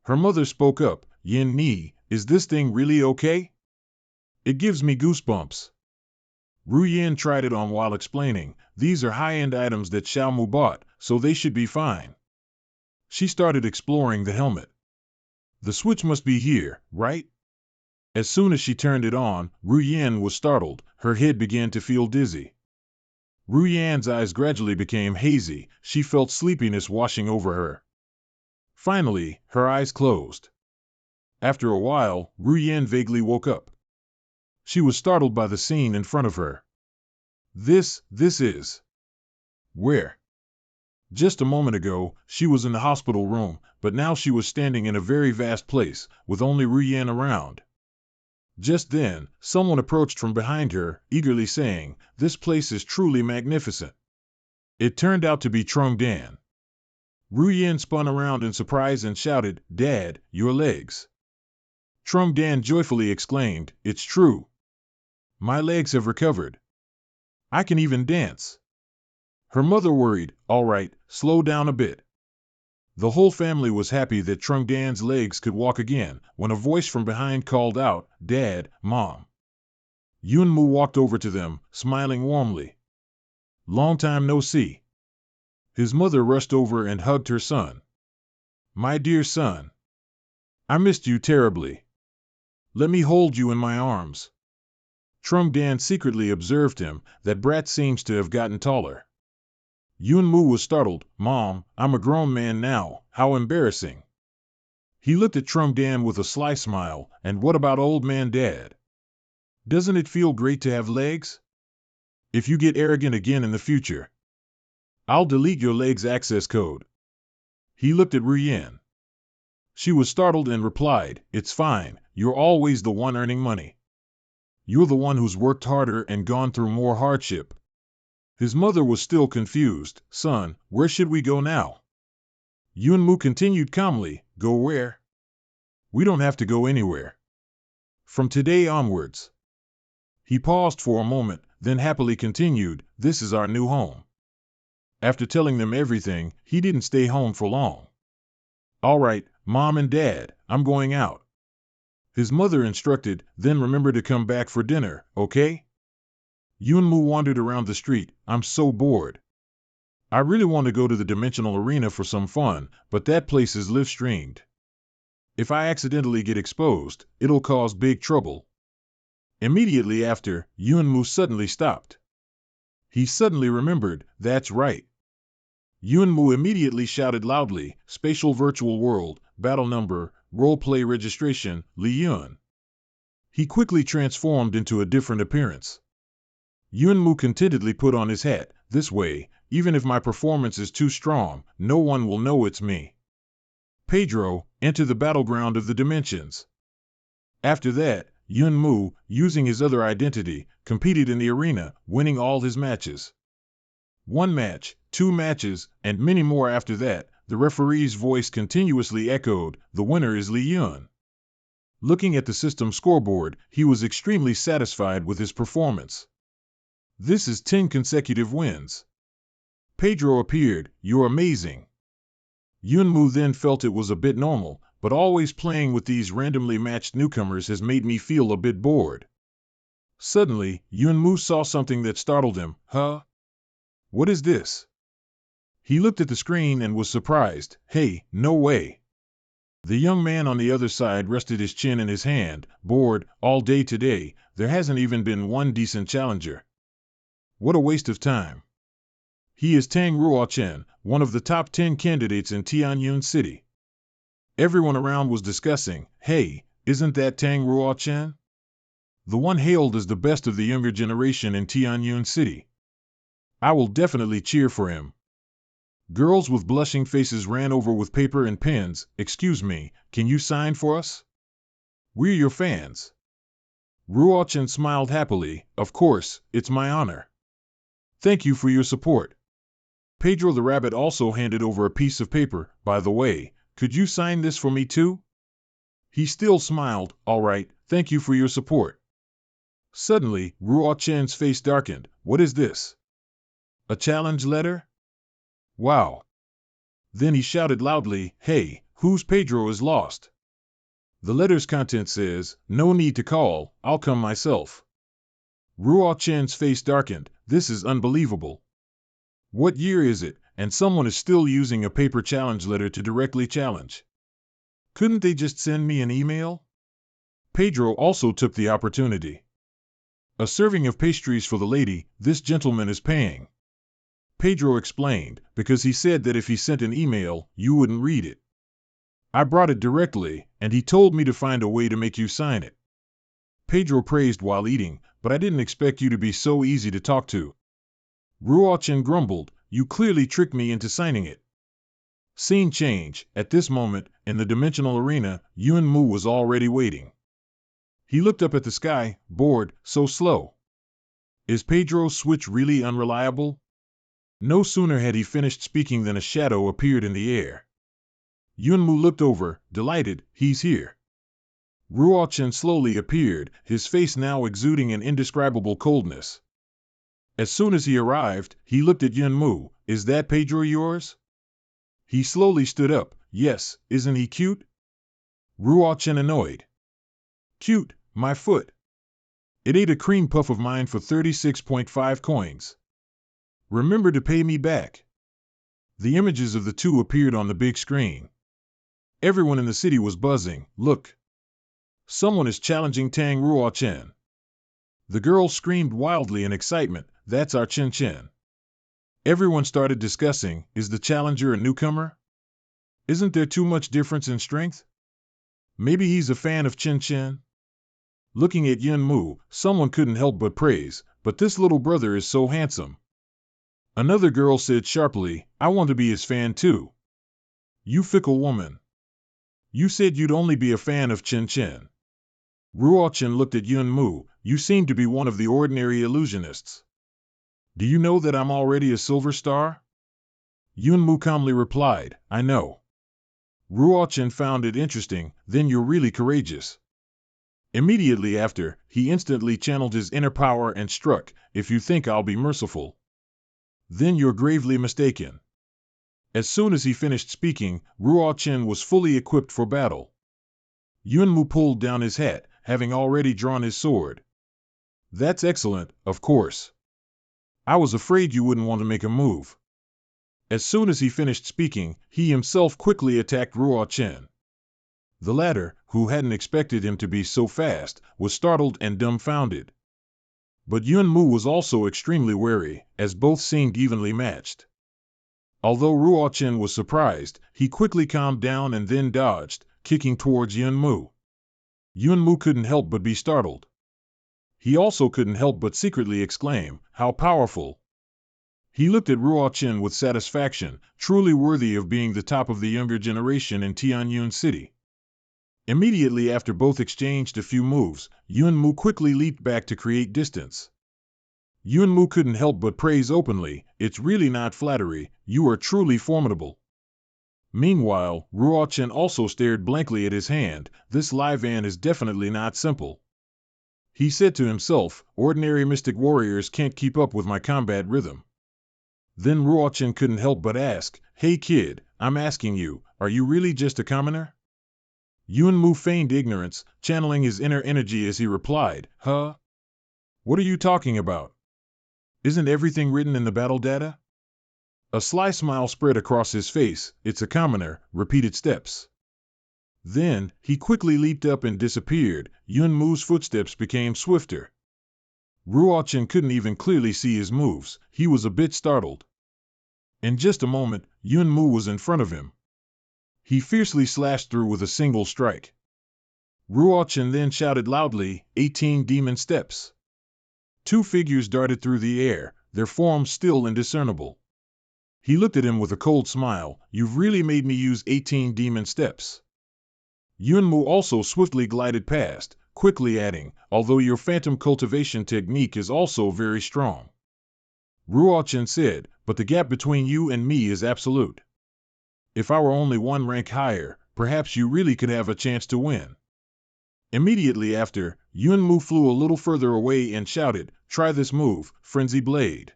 Her mother spoke up, Yin Ni, is this thing really okay? It gives me goosebumps. Ruyen tried it on while explaining, these are high-end items that Xiaomu bought, so they should be fine. She started exploring the helmet. The switch must be here, right? As soon as she turned it on, Ruyen was startled, her head began to feel dizzy. Ruyen's eyes gradually became hazy, she felt sleepiness washing over her. Finally, her eyes closed. After a while, Ruyen vaguely woke up. She was startled by the scene in front of her. This is... Where? Just a moment ago, she was in the hospital room, but now she was standing in a very vast place, with only Ruyen around. Just then, someone approached from behind her, eagerly saying, this place is truly magnificent. It turned out to be Trung Dan. Ruyen spun around in surprise and shouted, Dad, your legs. Trung Dan joyfully exclaimed, it's true. My legs have recovered. I can even dance. Her mother worried, all right, slow down a bit. The whole family was happy that Trung Dan's legs could walk again, when a voice from behind called out, Dad, Mom. Yunmu walked over to them, smiling warmly. Long time no see. His mother rushed over and hugged her son. My dear son. I missed you terribly. Let me hold you in my arms. Trung Dan secretly observed him, that brat seems to have gotten taller. Yunmu was startled, Mom, I'm a grown man now, how embarrassing. He looked at Trung Dan with a sly smile, and what about old man Dad? Doesn't it feel great to have legs? If you get arrogant again in the future, I'll delete your legs access code. He looked at Ruyen. She was startled and replied, it's fine, you're always the one earning money. You're the one who's worked harder and gone through more hardship. His mother was still confused. Son, where should we go now? Yunmu continued calmly, go where? We don't have to go anywhere. From today onwards. He paused for a moment, then happily continued, this is our new home. After telling them everything, he didn't stay home for long. All right, Mom and Dad, I'm going out. His mother instructed, then remember to come back for dinner, okay? Yunmu wandered around the street, I'm so bored. I really want to go to the Dimensional Arena for some fun, but that place is live-streamed. If I accidentally get exposed, it'll cause big trouble. Immediately after, Yunmu suddenly stopped. He suddenly remembered, that's right. Yunmu immediately shouted loudly, Spatial Virtual World, Battle Number, Roleplay Registration, Li Yun. He quickly transformed into a different appearance. Yunmu contentedly put on his hat, this way, even if my performance is too strong, no one will know it's me. Pedro, enter the battleground of the dimensions. After that, Yunmu, using his other identity, competed in the arena, winning all his matches. 1 match, 2 matches, and many more after that, the referee's voice continuously echoed, the winner is Li Yun. Looking at the system scoreboard, he was extremely satisfied with his performance. This is 10 consecutive wins. Pedro appeared, you're amazing. Yunmu then felt it was a bit normal, but always playing with these randomly matched newcomers has made me feel a bit bored. Suddenly, Yunmu saw something that startled him, huh? What is this? He looked at the screen and was surprised, hey, no way. The young man on the other side rested his chin in his hand, bored, all day today, there hasn't even been one decent challenger. What a waste of time. He is Tang Ruochen, one of the top 10 candidates in Tianyun City. Everyone around was discussing, hey, isn't that Tang Ruochen? The one hailed as the best of the younger generation in Tianyun City. I will definitely cheer for him. Girls with blushing faces ran over with paper and pens, excuse me, can you sign for us? We're your fans. Ruo-chan smiled happily. Of course, it's my honor. Thank you for your support. Pedro the rabbit also handed over a piece of paper. By the way, could you sign this for me too? He still smiled. All right, thank you for your support. Suddenly, Ruo-chan's face darkened. What is this? A challenge letter? Wow. Then he shouted loudly, hey, whose Pedro is lost? The letter's content says, no need to call, I'll come myself. Ruo-chan's face darkened. This is unbelievable. What year is it, and someone is still using a paper challenge letter to directly challenge? Couldn't they just send me an email? Pedro also took the opportunity. A serving of pastries for the lady, this gentleman is paying. Pedro explained, because he said that if he sent an email, you wouldn't read it. I brought it directly, and he told me to find a way to make you sign it. Pedro praised while eating, but I didn't expect you to be so easy to talk to. Ruo-chan grumbled, you clearly tricked me into signing it. Scene change. At this moment, in the dimensional arena, Yun-mu was already waiting. He looked up at the sky, bored, so slow. Is Pedro's switch really unreliable? No sooner had he finished speaking than a shadow appeared in the air. Yun-mu looked over, delighted, he's here. Ruo-chan slowly appeared, his face now exuding an indescribable coldness. As soon as he arrived, he looked at Yun-mu. Is that Pedro yours? He slowly stood up. Yes, isn't he cute? Ruo-chan annoyed. Cute, my foot. It ate a cream puff of mine for 36.5 coins. Remember to pay me back. The images of the two appeared on the big screen. Everyone in the city was buzzing. Look. Someone is challenging Tang Ruo-chan. The girl screamed wildly in excitement. That's our Chin-chin. Everyone started discussing, is the challenger a newcomer? Isn't there too much difference in strength? Maybe he's a fan of Chin-chin? Looking at Yun-mu, someone couldn't help but praise, but this little brother is so handsome. Another girl said sharply, I want to be his fan too. You fickle woman. You said you'd only be a fan of Chin-chin. Ruo-chan looked at Yun-mu, you seem to be one of the ordinary illusionists. Do you know that I'm already a silver star? Yun-mu calmly replied, I know. Ruo-chan found it interesting, then you're really courageous. Immediately after, he instantly channeled his inner power and struck, if you think I'll be merciful. Then you're gravely mistaken. As soon as he finished speaking, Ruo-chan was fully equipped for battle. Yun-mu pulled down his hat, having already drawn his sword. That's excellent, of course. I was afraid you wouldn't want to make a move. As soon as he finished speaking, he himself quickly attacked Ruo-chan. The latter, who hadn't expected him to be so fast, was startled and dumbfounded. But Yun-mu was also extremely wary, as both seemed evenly matched. Although Ruo-chan was surprised, he quickly calmed down and then dodged, kicking towards Yun-mu. Yun-mu couldn't help but be startled. He also couldn't help but secretly exclaim, how powerful. He looked at Ruo-chan with satisfaction, truly worthy of being the top of the younger generation in Tianyun City. Immediately after both exchanged a few moves, Yun-mu quickly leaped back to create distance. Yun-mu couldn't help but praise openly, it's really not flattery, you are truly formidable. Meanwhile, Ruo-chan also stared blankly at his hand, this Livan is definitely not simple. He said to himself, ordinary mystic warriors can't keep up with my combat rhythm. Then Ruo-chan couldn't help but ask, hey kid, I'm asking you, are you really just a commoner? Yun-mu feigned ignorance, channeling his inner energy as he replied, huh? What are you talking about? Isn't everything written in the battle data? A sly smile spread across his face, it's a commoner, repeated steps. Then, he quickly leaped up and disappeared, Yun-mu's footsteps became swifter. Ruo-chan couldn't even clearly see his moves, he was a bit startled. In just a moment, Yun-mu was in front of him. He fiercely slashed through with a single strike. Ruo-chan then shouted loudly, 18 demon steps. Two figures darted through the air, their forms still indiscernible. He looked at him with a cold smile, you've really made me use 18 demon steps. Yun-mu also swiftly glided past, quickly adding, although your phantom cultivation technique is also very strong. Ruo Chen said, but the gap between you and me is absolute. If I were only one rank higher, perhaps you really could have a chance to win. Immediately after, Yunmu flew a little further away and shouted, try this move, Frenzy Blade.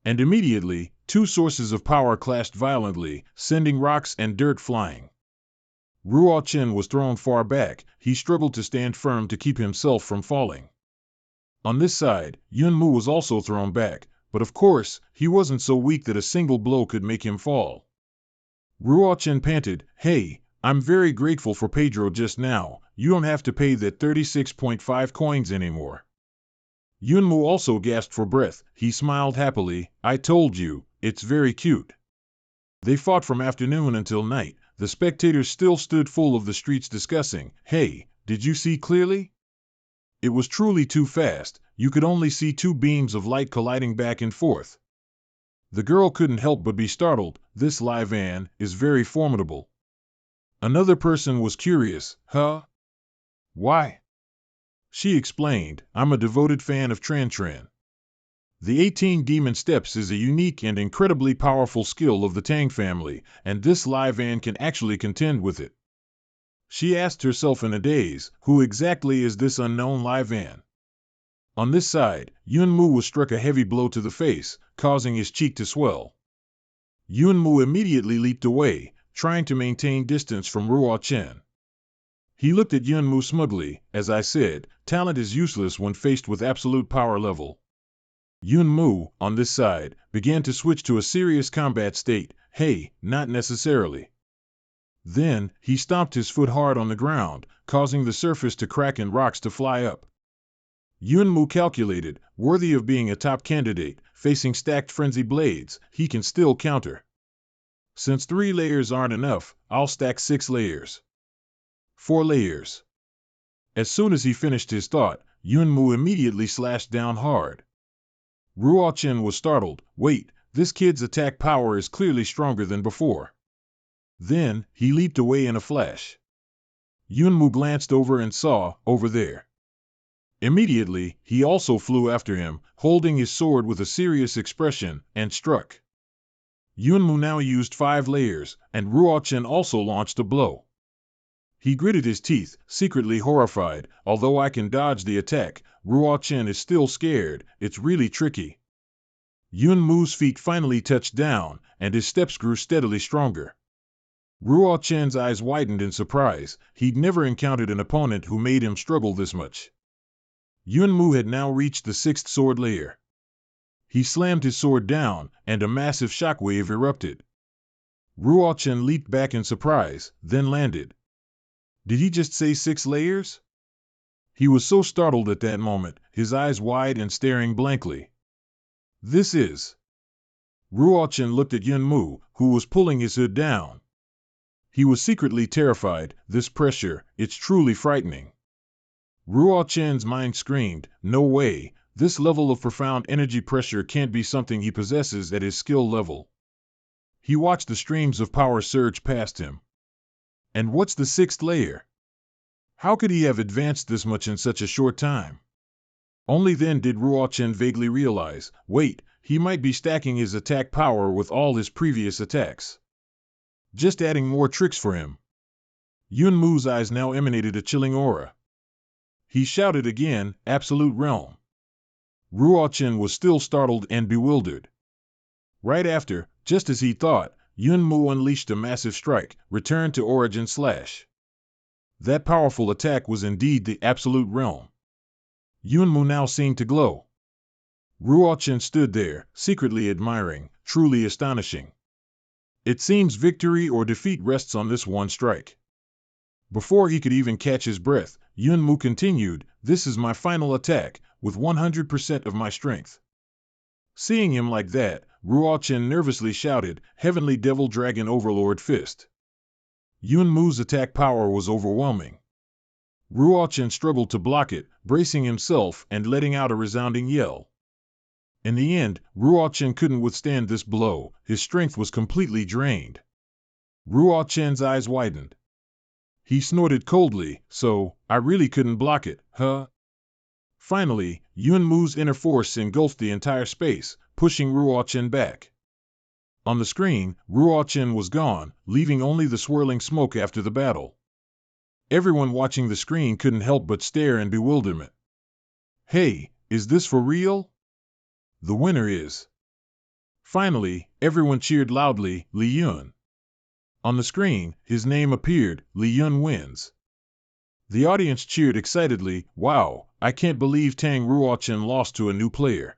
And immediately, two sources of power clashed violently, sending rocks and dirt flying. Ruo Chen was thrown far back. He struggled to stand firm to keep himself from falling. On this side, Yunmu was also thrown back, but of course, he wasn't so weak that a single blow could make him fall. Ruo Chen panted, hey, I'm very grateful for Pedro just now. You don't have to pay that 36.5 coins anymore. Yunmu also gasped for breath. He smiled happily. I told you, it's very cute. They fought from afternoon until night. The spectators still stood full of the streets discussing, hey, did you see clearly? It was truly too fast. You could only see two beams of light colliding back and forth. The girl couldn't help but be startled. This Lai Van is very formidable. Another person was curious. Huh? Why? She explained, I'm a devoted fan of Tran Tran. The 18 Demon Steps is a unique and incredibly powerful skill of the Tang family, and this Lai Van can actually contend with it. She asked herself in a daze, who exactly is this unknown Lai Van? On this side, Yunmu was struck a heavy blow to the face, causing his cheek to swell. Yunmu immediately leaped away, trying to maintain distance from Ruo Chen. He looked at Yunmu smugly. As I said, talent is useless when faced with absolute power level. Yunmu, on this side, began to switch to a serious combat state. Hey, not necessarily. Then, he stomped his foot hard on the ground, causing the surface to crack and rocks to fly up. Yunmu calculated, worthy of being a top candidate, facing stacked frenzy blades, he can still counter. Since 3 layers aren't enough, I'll stack 6 layers. 4 layers. As soon as he finished his thought, Yunmu immediately slashed down hard. Ruo Chen was startled. Wait, this kid's attack power is clearly stronger than before. Then, he leaped away in a flash. Yunmu glanced over and saw, over there. Immediately, he also flew after him, holding his sword with a serious expression, and struck. Yunmu now used 5 layers, and Ruo Chen also launched a blow. He gritted his teeth, secretly horrified. Although I can dodge the attack, Ruo Chen is still scared. It's really tricky. Yunmu's feet finally touched down, and his steps grew steadily stronger. Ruo Chen's eyes widened in surprise. He'd never encountered an opponent who made him struggle this much. Yunmu had now reached the 6th sword layer. He slammed his sword down, and a massive shockwave erupted. Ruo Chen leaped back in surprise, then landed. Did he just say 6 layers? He was so startled at that moment, his eyes wide and staring blankly. This is... Ruo Chen looked at Yunmu, who was pulling his hood down. He was secretly terrified. This pressure, it's truly frightening. Ruo Chen's mind screamed, no way, this level of profound energy pressure can't be something he possesses at his skill level. He watched the streams of power surge past him. And what's the 6th layer? How could he have advanced this much in such a short time? Only then did Ruo Chen vaguely realize, wait, he might be stacking his attack power with all his previous attacks. Just adding more tricks for him. Yunmu's eyes now emanated a chilling aura. He shouted again, Absolute Realm. Ruo Chen was still startled and bewildered. Right after, just as he thought, Yunmu unleashed a massive strike, Return to Origin Slash. That powerful attack was indeed the Absolute Realm. Yunmu now seemed to glow. Ruo Chen stood there, secretly admiring, truly astonishing. It seems victory or defeat rests on this one strike. Before he could even catch his breath, Yunmu continued, this is my final attack, with 100% of my strength. Seeing him like that, Ruo Chen nervously shouted, Heavenly Devil Dragon Overlord Fist. Yunmu's attack power was overwhelming. Ruo Chen struggled to block it, bracing himself and letting out a resounding yell. In the end, Ruo Chen couldn't withstand this blow. His strength was completely drained. Ruo Chen's eyes widened. He snorted coldly, so I really couldn't block it, huh? Finally, Yun Mu's inner force engulfed the entire space, pushing Ruo Chen back. On the screen, Ruo Chen was gone, leaving only the swirling smoke after the battle. Everyone watching the screen couldn't help but stare in bewilderment. Hey, is this for real? The winner is. Finally, everyone cheered loudly, Li Yun. On the screen, his name appeared, Li Yun wins. The audience cheered excitedly, wow, I can't believe Tang Ruochen lost to a new player.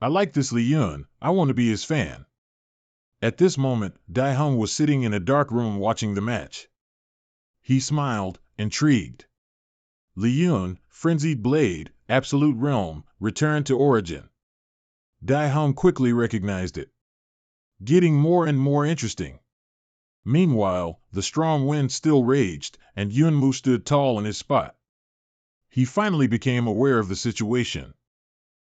I like this Li Yun, I want to be his fan. At this moment, Dai Hung was sitting in a dark room watching the match. He smiled, intrigued. Li Yun, Frenzied Blade, Absolute Realm, Return to Origin. Dai Hung quickly recognized it. Getting more and more interesting. Meanwhile, the strong wind still raged, and Yun Mu stood tall in his spot. He finally became aware of the situation.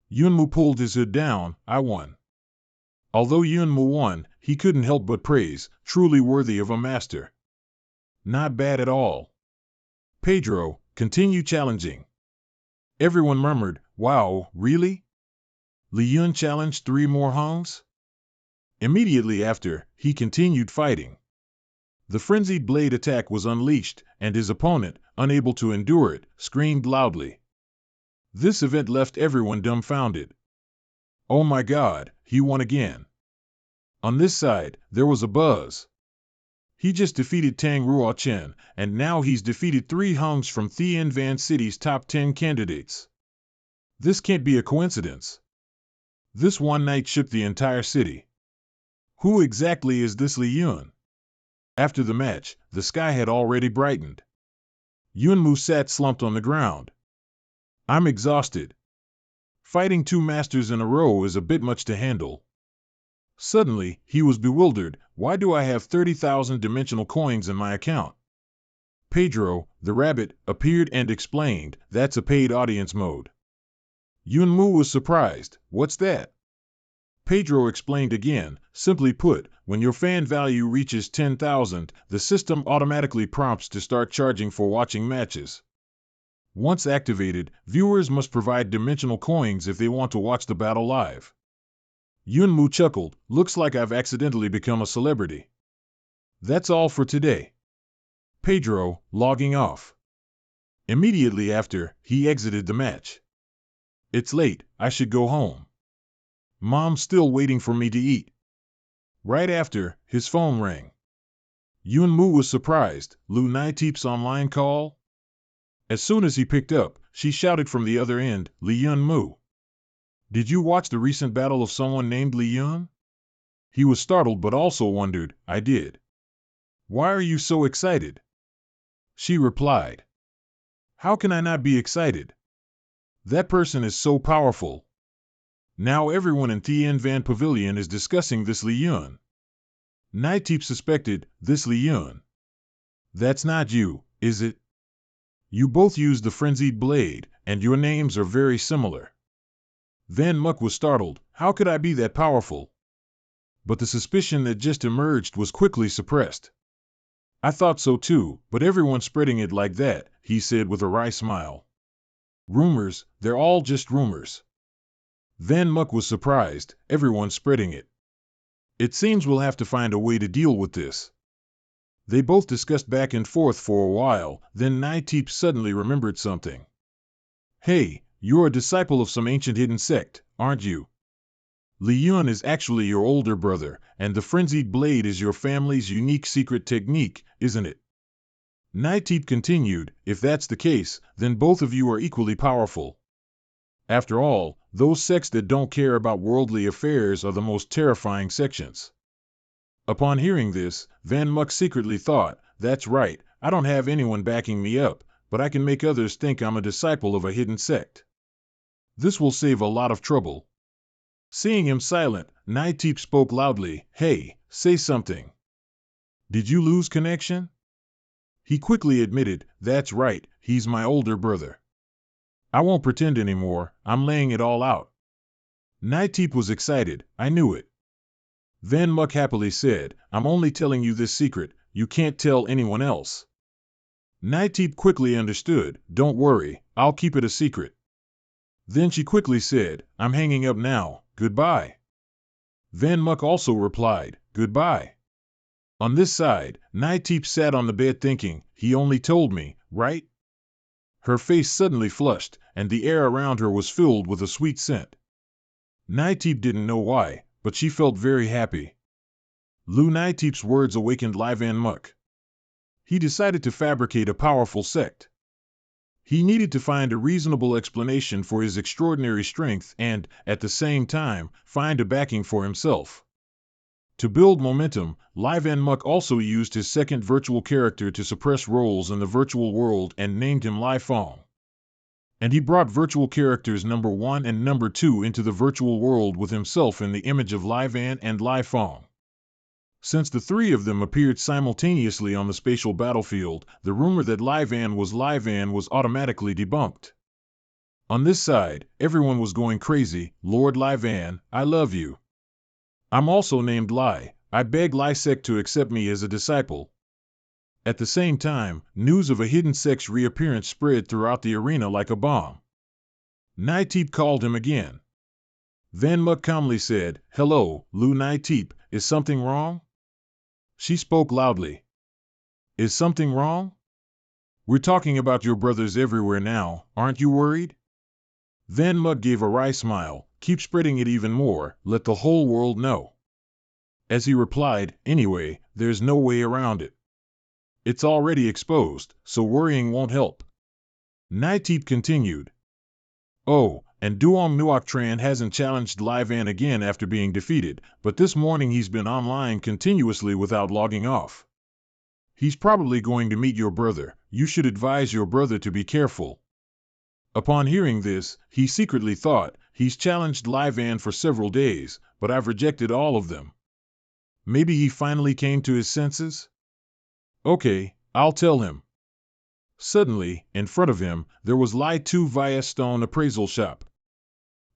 Yun Mu pulled his hood down, I won. Although Yun Mu won, he couldn't help but praise, truly worthy of a master. Not bad at all. Pedro, continue challenging. Everyone murmured, wow, really? Li Yun challenged 3 more Hungs? Immediately after, he continued fighting. The frenzied blade attack was unleashed, and his opponent, unable to endure it, screamed loudly. This event left everyone dumbfounded. Oh my god, he won again. On this side, there was a buzz. He just defeated Tang Ruochen, and now he's defeated 3 Hungs from Thien Van City's top 10 candidates. This can't be a coincidence. This one night shook the entire city. Who exactly is this Li Yun? After the match, the sky had already brightened. Yun Mu sat slumped on the ground. I'm exhausted. Fighting 2 masters in a row is a bit much to handle. Suddenly, he was bewildered. Why do I have 30,000 dimensional coins in my account? Pedro, the rabbit, appeared and explained, that's a paid audience mode. Yun Mu was surprised. What's that? Pedro explained again, simply put, when your fan value reaches 10,000, the system automatically prompts to start charging for watching matches. Once activated, viewers must provide dimensional coins if they want to watch the battle live. Yun Mu chuckled, looks like I've accidentally become a celebrity. That's all for today. Pedro, logging off. Immediately after, he exited the match. It's late, I should go home. Mom's still waiting for me to eat. Right after, his phone rang. Yun Mu was surprised, Lu Nai-Teep's online call? As soon as he picked up, she shouted from the other end, Li Yun Mu. Did you watch the recent battle of someone named Li Yun? He was startled but also wondered, I did. Why are you so excited? She replied. How can I not be excited? That person is so powerful. Now everyone in Thien Van Pavilion is discussing this Li Yun. Nai-Teep suspected, this Li Yun. That's not you, is it? You both use the frenzied blade, and your names are very similar. Van Muk was startled, how could I be that powerful? But the suspicion that just emerged was quickly suppressed. I thought so too, but everyone's spreading it like that, he said with a wry smile. Rumors, they're all just rumors. Van Muk was surprised, everyone's spreading it. It seems we'll have to find a way to deal with this. They both discussed back and forth for a while, then Nai-Teep suddenly remembered something. Hey, you're a disciple of some ancient hidden sect, aren't you? Li Yun is actually your older brother, and the frenzied blade is your family's unique secret technique, isn't it? Nai-Teep continued, if that's the case, then both of you are equally powerful. After all, those sects that don't care about worldly affairs are the most terrifying sections. Upon hearing this, Van Muk secretly thought, that's right, I don't have anyone backing me up, but I can make others think I'm a disciple of a hidden sect. This will save a lot of trouble. Seeing him silent, Nai-Teep spoke loudly, hey, say something. Did you lose connection? He quickly admitted, that's right, he's my older brother. I won't pretend anymore, I'm laying it all out. Nai-Teep was excited, I knew it. Van Muk happily said, I'm only telling you this secret, you can't tell anyone else. Nightdeep quickly understood. Don't worry, I'll keep it a secret. Then she quickly said, I'm hanging up now, goodbye. Van Muck also replied, goodbye. On this side, Nightdeep sat on the bed thinking, he only told me, right? Her face suddenly flushed, and the air around her was filled with a sweet scent. Nightdeep didn't know why, but she felt very happy. Lou Nightdeep's words awakened Van Muck. He decided to fabricate a powerful sect. He needed to find a reasonable explanation for his extraordinary strength and, at the same time, find a backing for himself. To build momentum, Van Muck also used his second virtual character to suppress roles in the virtual world and named him Lai Fong. And he brought virtual characters number 1 and number 2 into the virtual world with himself in the image of Van and Lai Fong. Since the three of them appeared simultaneously on the spatial battlefield, the rumor that Van was automatically debunked. On this side, everyone was going crazy. Lord Van, I love you. I'm also named Lai. I beg Lai Sect to accept me as a disciple. At the same time, news of a hidden sect's reappearance spread throughout the arena like a bomb. Nightdeep called him again. Van Muck calmly said, Hello, Lou Nightdeep, is something wrong? She spoke loudly. Is something wrong? We're talking about your brothers everywhere now, aren't you worried? Van Muck gave a wry smile. Keep spreading it even more, let the whole world know. As he replied, anyway, there's no way around it. It's already exposed, so worrying won't help. Nightdeep continued. Oh, and Duong Nuoc Tran hasn't challenged Van again after being defeated, but this morning he's been online continuously without logging off. He's probably going to meet your brother. You should advise your brother to be careful. Upon hearing this, he secretly thought, he's challenged Van for several days, but I've rejected all of them. Maybe he finally came to his senses? Okay, I'll tell him. Suddenly, in front of him, there was Lai Tu via Stone Appraisal Shop.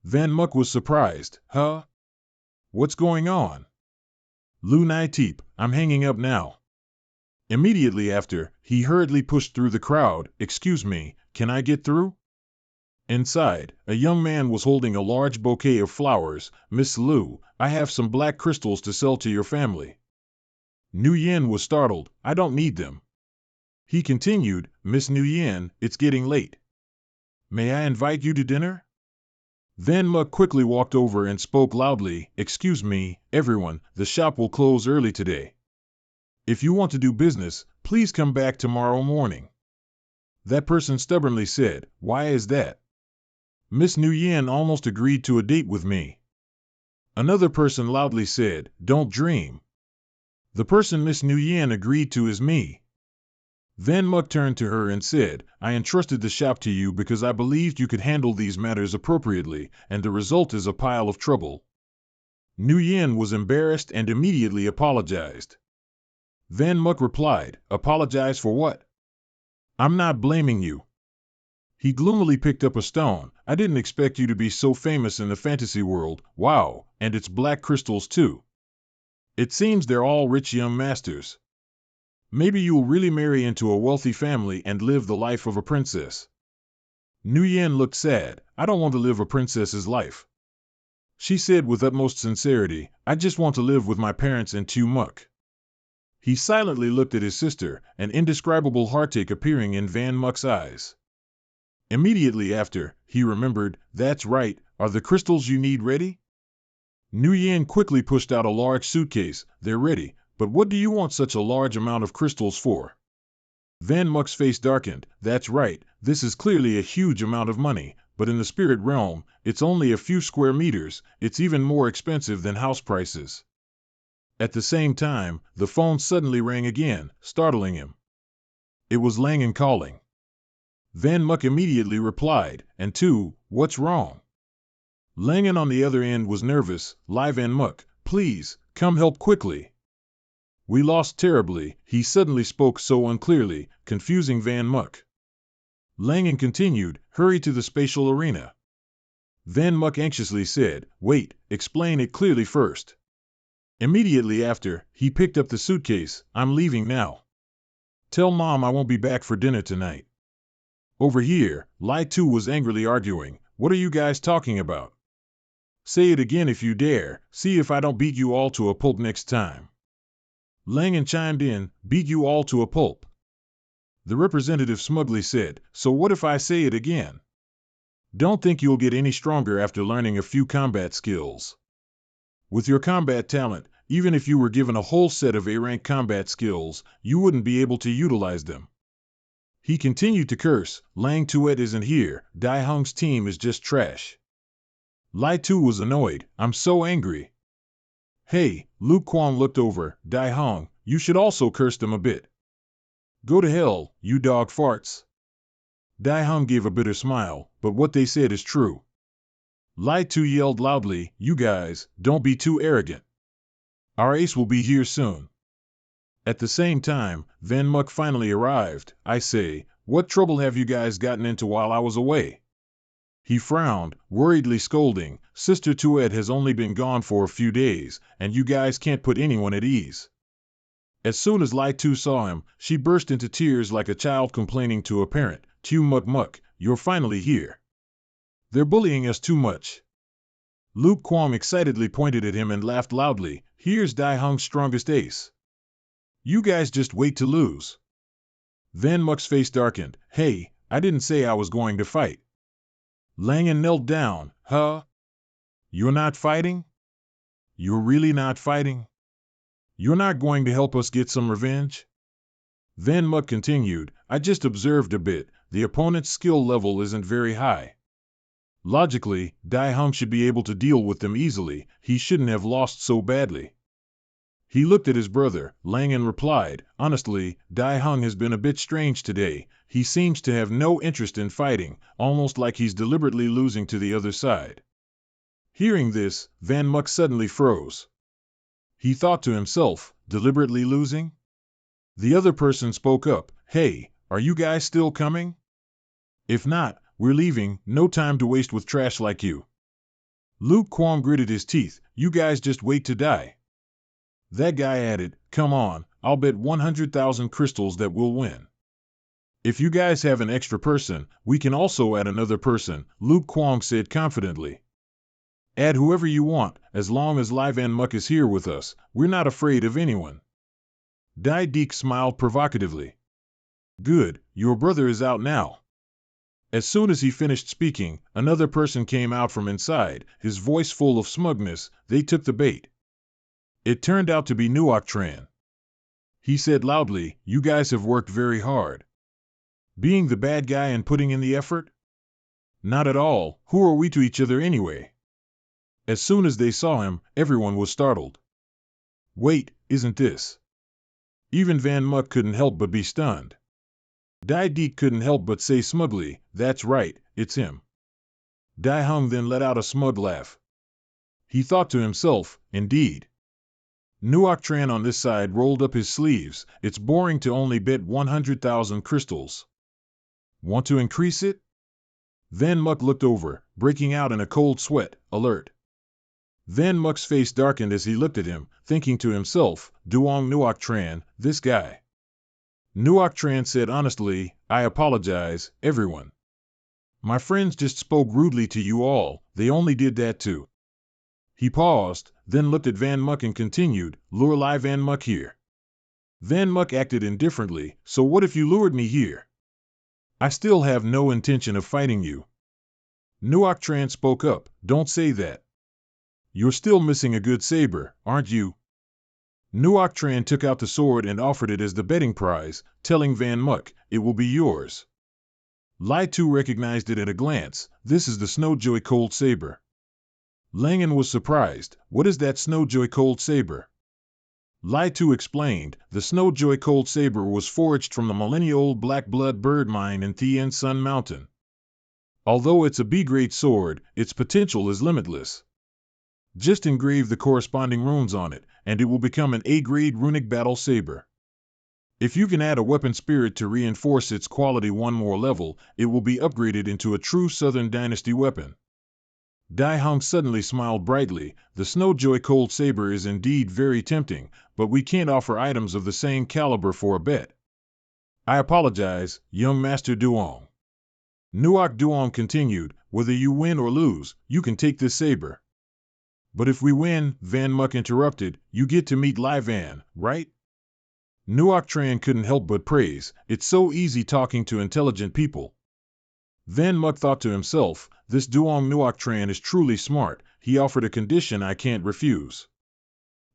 Van Muck was surprised. Huh? What's going on? Lou Nightdeep, I'm hanging up now. Immediately after, he hurriedly pushed through the crowd. Excuse me, can I get through? Inside, a young man was holding a large bouquet of flowers. Miss Lou, I have some black crystals to sell to your family. Nguyen was startled. I don't need them. He continued, Miss Nguyen, it's getting late. May I invite you to dinner? Van Muck quickly walked over and spoke loudly. Excuse me, everyone, the shop will close early today. If you want to do business, please come back tomorrow morning. That person stubbornly said, Why is that? Miss Nguyen almost agreed to a date with me. Another person loudly said, Don't dream. The person Miss Nguyen agreed to is me. Van Muck turned to her and said, I entrusted the shop to you because I believed you could handle these matters appropriately, and the result is a pile of trouble. Nguyen was embarrassed and immediately apologized. Van Muck replied, Apologize for what? I'm not blaming you. He gloomily picked up a stone. I didn't expect you to be so famous in the fantasy world. Wow, and it's black crystals too. It seems they're all rich young masters. Maybe you'll really marry into a wealthy family and live the life of a princess. Nguyen looked sad. I don't want to live a princess's life. She said with utmost sincerity, I just want to live with my parents in Tu Muck. He silently looked at his sister, an indescribable heartache appearing in Van Muck's eyes. Immediately after, he remembered, that's right, are the crystals you need ready? Nguyen quickly pushed out a large suitcase. They're ready, but what do you want such a large amount of crystals for? Van Muck's face darkened. That's right, this is clearly a huge amount of money, but in the spirit realm, it's only a few square meters. It's even more expensive than house prices. At the same time, the phone suddenly rang again, startling him. It was Langan calling. Van Muck immediately replied, and two, what's wrong? Langan on the other end was nervous. Van Muck, please, come help quickly. We lost terribly. He suddenly spoke so unclearly, confusing Van Muck. Langan continued, hurry to the spatial arena. Van Muck anxiously said, wait, explain it clearly first. Immediately after, he picked up the suitcase. I'm leaving now. Tell Mom I won't be back for dinner tonight. Over here, Lai Tu was angrily arguing. What are you guys talking about? Say it again if you dare. See if I don't beat you all to a pulp next time. Langan chimed in, beat you all to a pulp. The representative smugly said, so what if I say it again? Don't think you'll get any stronger after learning a few combat skills. With your combat talent, even if you were given a whole set of A-rank combat skills, you wouldn't be able to utilize them. He continued to curse, Lang Tuet isn't here, Dai Hung's team is just trash. Lai Tu was annoyed, I'm so angry. Hey, Luke Kwong looked over, Dai Hung, you should also curse them a bit. Go to hell, you dog farts. Dai Hung gave a bitter smile, but what they said is true. Lai Tu yelled loudly, you guys, don't be too arrogant. Our ace will be here soon. At the same time, Van Muk finally arrived. I say, what trouble have you guys gotten into while I was away? He frowned, worriedly scolding, Sister Tuet has only been gone for a few days, and you guys can't put anyone at ease. As soon as Lai Tu saw him, she burst into tears like a child complaining to a parent, Tu Muk Muk, you're finally here. They're bullying us too much. Luke Kwong excitedly pointed at him and laughed loudly, here's Dai Hung's strongest ace. You guys just wait to lose. Van Muk's face darkened. Hey, I didn't say I was going to fight. Langan knelt down. Huh? You're not fighting? You're really not fighting? You're not going to help us get some revenge? Van Muk continued, I just observed a bit. The opponent's skill level isn't very high. Logically, Dai Hung should be able to deal with them easily. He shouldn't have lost so badly. He looked at his brother. Langan replied, honestly, Dai Hung has been a bit strange today. He seems to have no interest in fighting, almost like he's deliberately losing to the other side. Hearing this, Van Muk suddenly froze. He thought to himself, deliberately losing? The other person spoke up, hey, are you guys still coming? If not, we're leaving, no time to waste with trash like you. Luke Kwong gritted his teeth, you guys just wait to die. That guy added, come on, I'll bet 100,000 crystals that we'll win. If you guys have an extra person, we can also add another person, Luke Kwong said confidently. Add whoever you want, as long as Lai Van Muk is here with us, we're not afraid of anyone. Dai Deek smiled provocatively. Good, your brother is out now. As soon as he finished speaking, another person came out from inside, his voice full of smugness. They took the bait. It turned out to be Nuoc Tran. He said loudly, you guys have worked very hard. Being the bad guy and putting in the effort? Not at all, who are we to each other anyway? As soon as they saw him, everyone was startled. Wait, isn't this? Even Van Muk couldn't help but be stunned. Dai Deek couldn't help but say smugly, that's right, it's him. Dai Hung then let out a smug laugh. He thought to himself, indeed. Nuoc Tran on this side rolled up his sleeves, it's boring to only bet 100,000 crystals. Want to increase it? Van Muk looked over, breaking out in a cold sweat, alert. Van Muk's face darkened as he looked at him, thinking to himself, Duong Nuoc Tran, this guy. Nuoc Tran said honestly, I apologize, everyone. My friends just spoke rudely to you all, they only did that too. He paused, then looked at Van Muk and continued, lure Lai Van Muk here. Van Muk acted indifferently, so what if you lured me here? I still have no intention of fighting you. Nuoc Tran spoke up, don't say that. You're still missing a good saber, aren't you? Nuoc Tran took out the sword and offered it as the betting prize, telling Van Muk, it will be yours. Lai Tu recognized it at a glance, this is the Snowjoy Cold Saber. Langan was surprised, what is that Snowjoy Cold Saber? Lai Tu explained, the Snowjoy Cold Saber was forged from the millennia-old Black Blood Bird Mine in Thien Sun Mountain. Although it's a B-grade sword, its potential is limitless. Just engrave the corresponding runes on it, and it will become an A-grade runic battle saber. If you can add a weapon spirit to reinforce its quality one more level, it will be upgraded into a true Southern Dynasty weapon. Dai Hung suddenly smiled brightly, the Snowjoy Cold Saber is indeed very tempting, but we can't offer items of the same caliber for a bet. I apologize, young Master Duong. Nuoc Duong continued, whether you win or lose, you can take this saber. But if we win, Van Muck interrupted, you get to meet Lai Van, right? Nuoc Tran couldn't help but praise, it's so easy talking to intelligent people. Van Muck thought to himself, this Duong Nuoc Tran is truly smart, he offered a condition I can't refuse.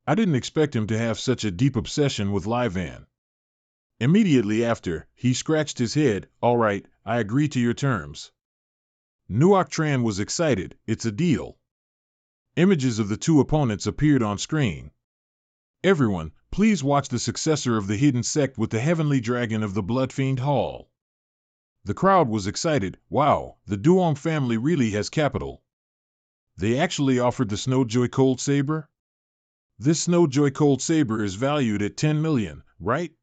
I didn't expect him to have such a deep obsession with Lai Van. Immediately after, he scratched his head, all right, I agree to your terms. Nuoc Tran was excited, it's a deal. Images of the two opponents appeared on screen. Everyone, please watch the successor of the hidden sect with the heavenly dragon of the Bloodfiend Hall. The crowd was excited, wow, the Duong family really has capital. They actually offered the Snowjoy Cold Saber? This Snowjoy Cold Saber is valued at 10 million, right?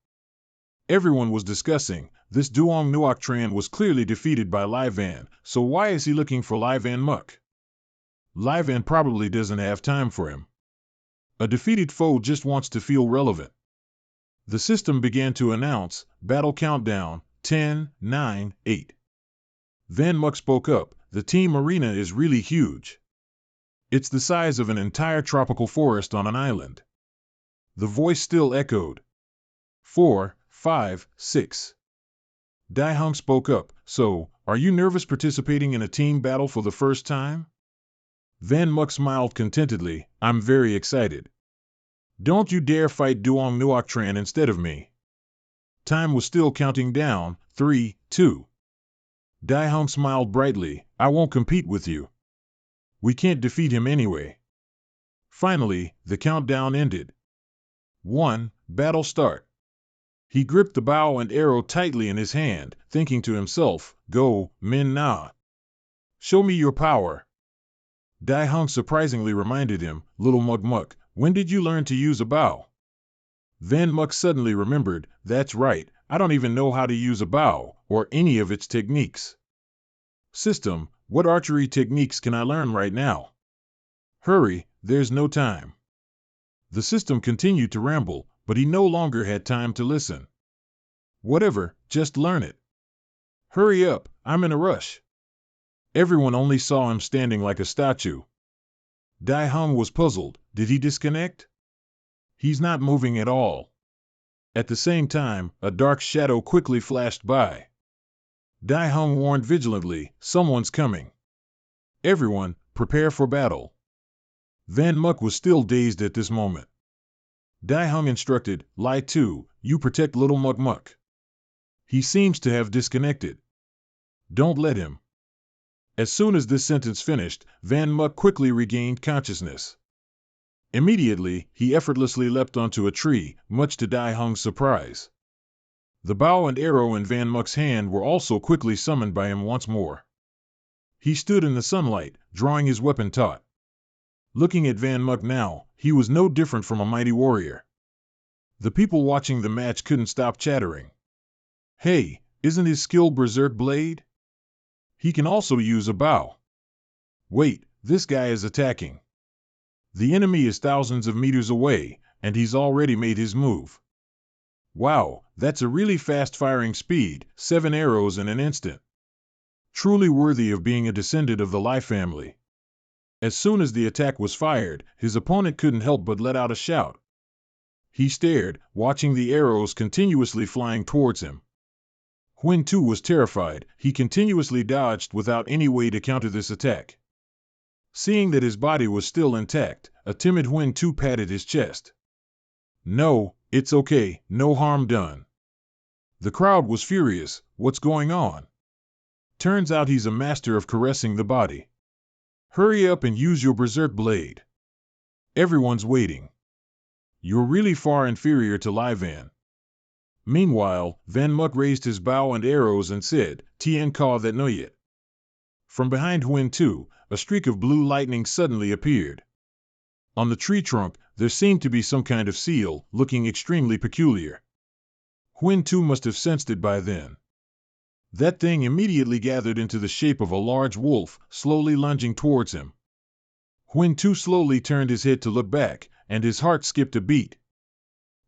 Everyone was discussing, this Duong Nuoc Tran was clearly defeated by Lai Van, so why is he looking for Lai Van Muck? Lai Van probably doesn't have time for him. A defeated foe just wants to feel relevant. The system began to announce, battle countdown, 10, 9, 8. Van Muck spoke up, the team arena is really huge. It's the size of an entire tropical forest on an island. The voice still echoed. 4, 5, 6. Dai Hung spoke up, so, are you nervous participating in a team battle for the first time? Van Muck smiled contentedly, I'm very excited. Don't you dare fight Duong Nuoc Tran instead of me. Time was still counting down, 3, 2. Dai Hung smiled brightly, I won't compete with you. We can't defeat him anyway. Finally, the countdown ended. 1. Battle start. He gripped the bow and arrow tightly in his hand, thinking to himself, go, Min Na. Show me your power. Dai Hung surprisingly reminded him, little Mug Muck, when did you learn to use a bow? Van Muck suddenly remembered, that's right, I don't even know how to use a bow, or any of its techniques. System, what archery techniques can I learn right now? Hurry, there's no time. The system continued to ramble, but he no longer had time to listen. Whatever, just learn it. Hurry up, I'm in a rush. Everyone only saw him standing like a statue. Dai Hung was puzzled, did he disconnect? He's not moving at all. At the same time, a dark shadow quickly flashed by. Dai Hung warned vigilantly, someone's coming. Everyone, prepare for battle. Van Muck was still dazed at this moment. Dai Hung instructed, Lai Tu, you protect little Mug Muck. He seems to have disconnected. Don't let him. As soon as this sentence finished, Van Muck quickly regained consciousness. Immediately, he effortlessly leapt onto a tree, much to Dai Hung's surprise. The bow and arrow in Van Muck's hand were also quickly summoned by him once more. He stood in the sunlight, drawing his weapon taut. Looking at Van Muck now, he was no different from a mighty warrior. The people watching the match couldn't stop chattering. Hey, isn't his skill Berserk Blade? He can also use a bow. Wait, this guy is attacking. The enemy is thousands of meters away, and he's already made his move. Wow, that's a really fast firing speed, 7 arrows in an instant. Truly worthy of being a descendant of the Lai family. As soon as the attack was fired, his opponent couldn't help but let out a shout. He stared, watching the arrows continuously flying towards him. Huin Tu was terrified, he continuously dodged without any way to counter this attack. Seeing that his body was still intact, a timid Huin Tu patted his chest. No, it's okay, no harm done. The crowd was furious, what's going on? Turns out he's a master of caressing the body. Hurry up and use your Berserk Blade. Everyone's waiting. You're really far inferior to Lai Van. Meanwhile, Van Muck raised his bow and arrows and said, Tien Ka that no yet. From behind Huin Tu, a streak of blue lightning suddenly appeared. On the tree trunk, there seemed to be some kind of seal, looking extremely peculiar. Huin Tu must have sensed it by then. That thing immediately gathered into the shape of a large wolf, slowly lunging towards him. Huin Tu slowly turned his head to look back, and his heart skipped a beat.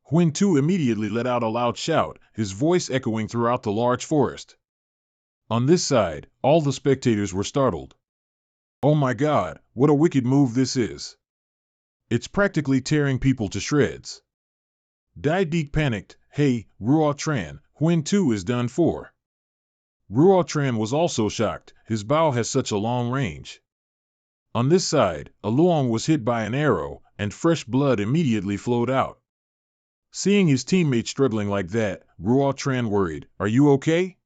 Huan Tu immediately let out a loud shout, his voice echoing throughout the large forest. On this side, all the spectators were startled. Oh my God, what a wicked move this is. It's practically tearing people to shreds. Dai Dik panicked, hey, Ruo Tran, Huan Tu is done for. Ruo Tran was also shocked, his bow has such a long range. On this side, a Luong was hit by an arrow, and fresh blood immediately flowed out. Seeing his teammate struggling like that, Ruo Tran worried, are you okay?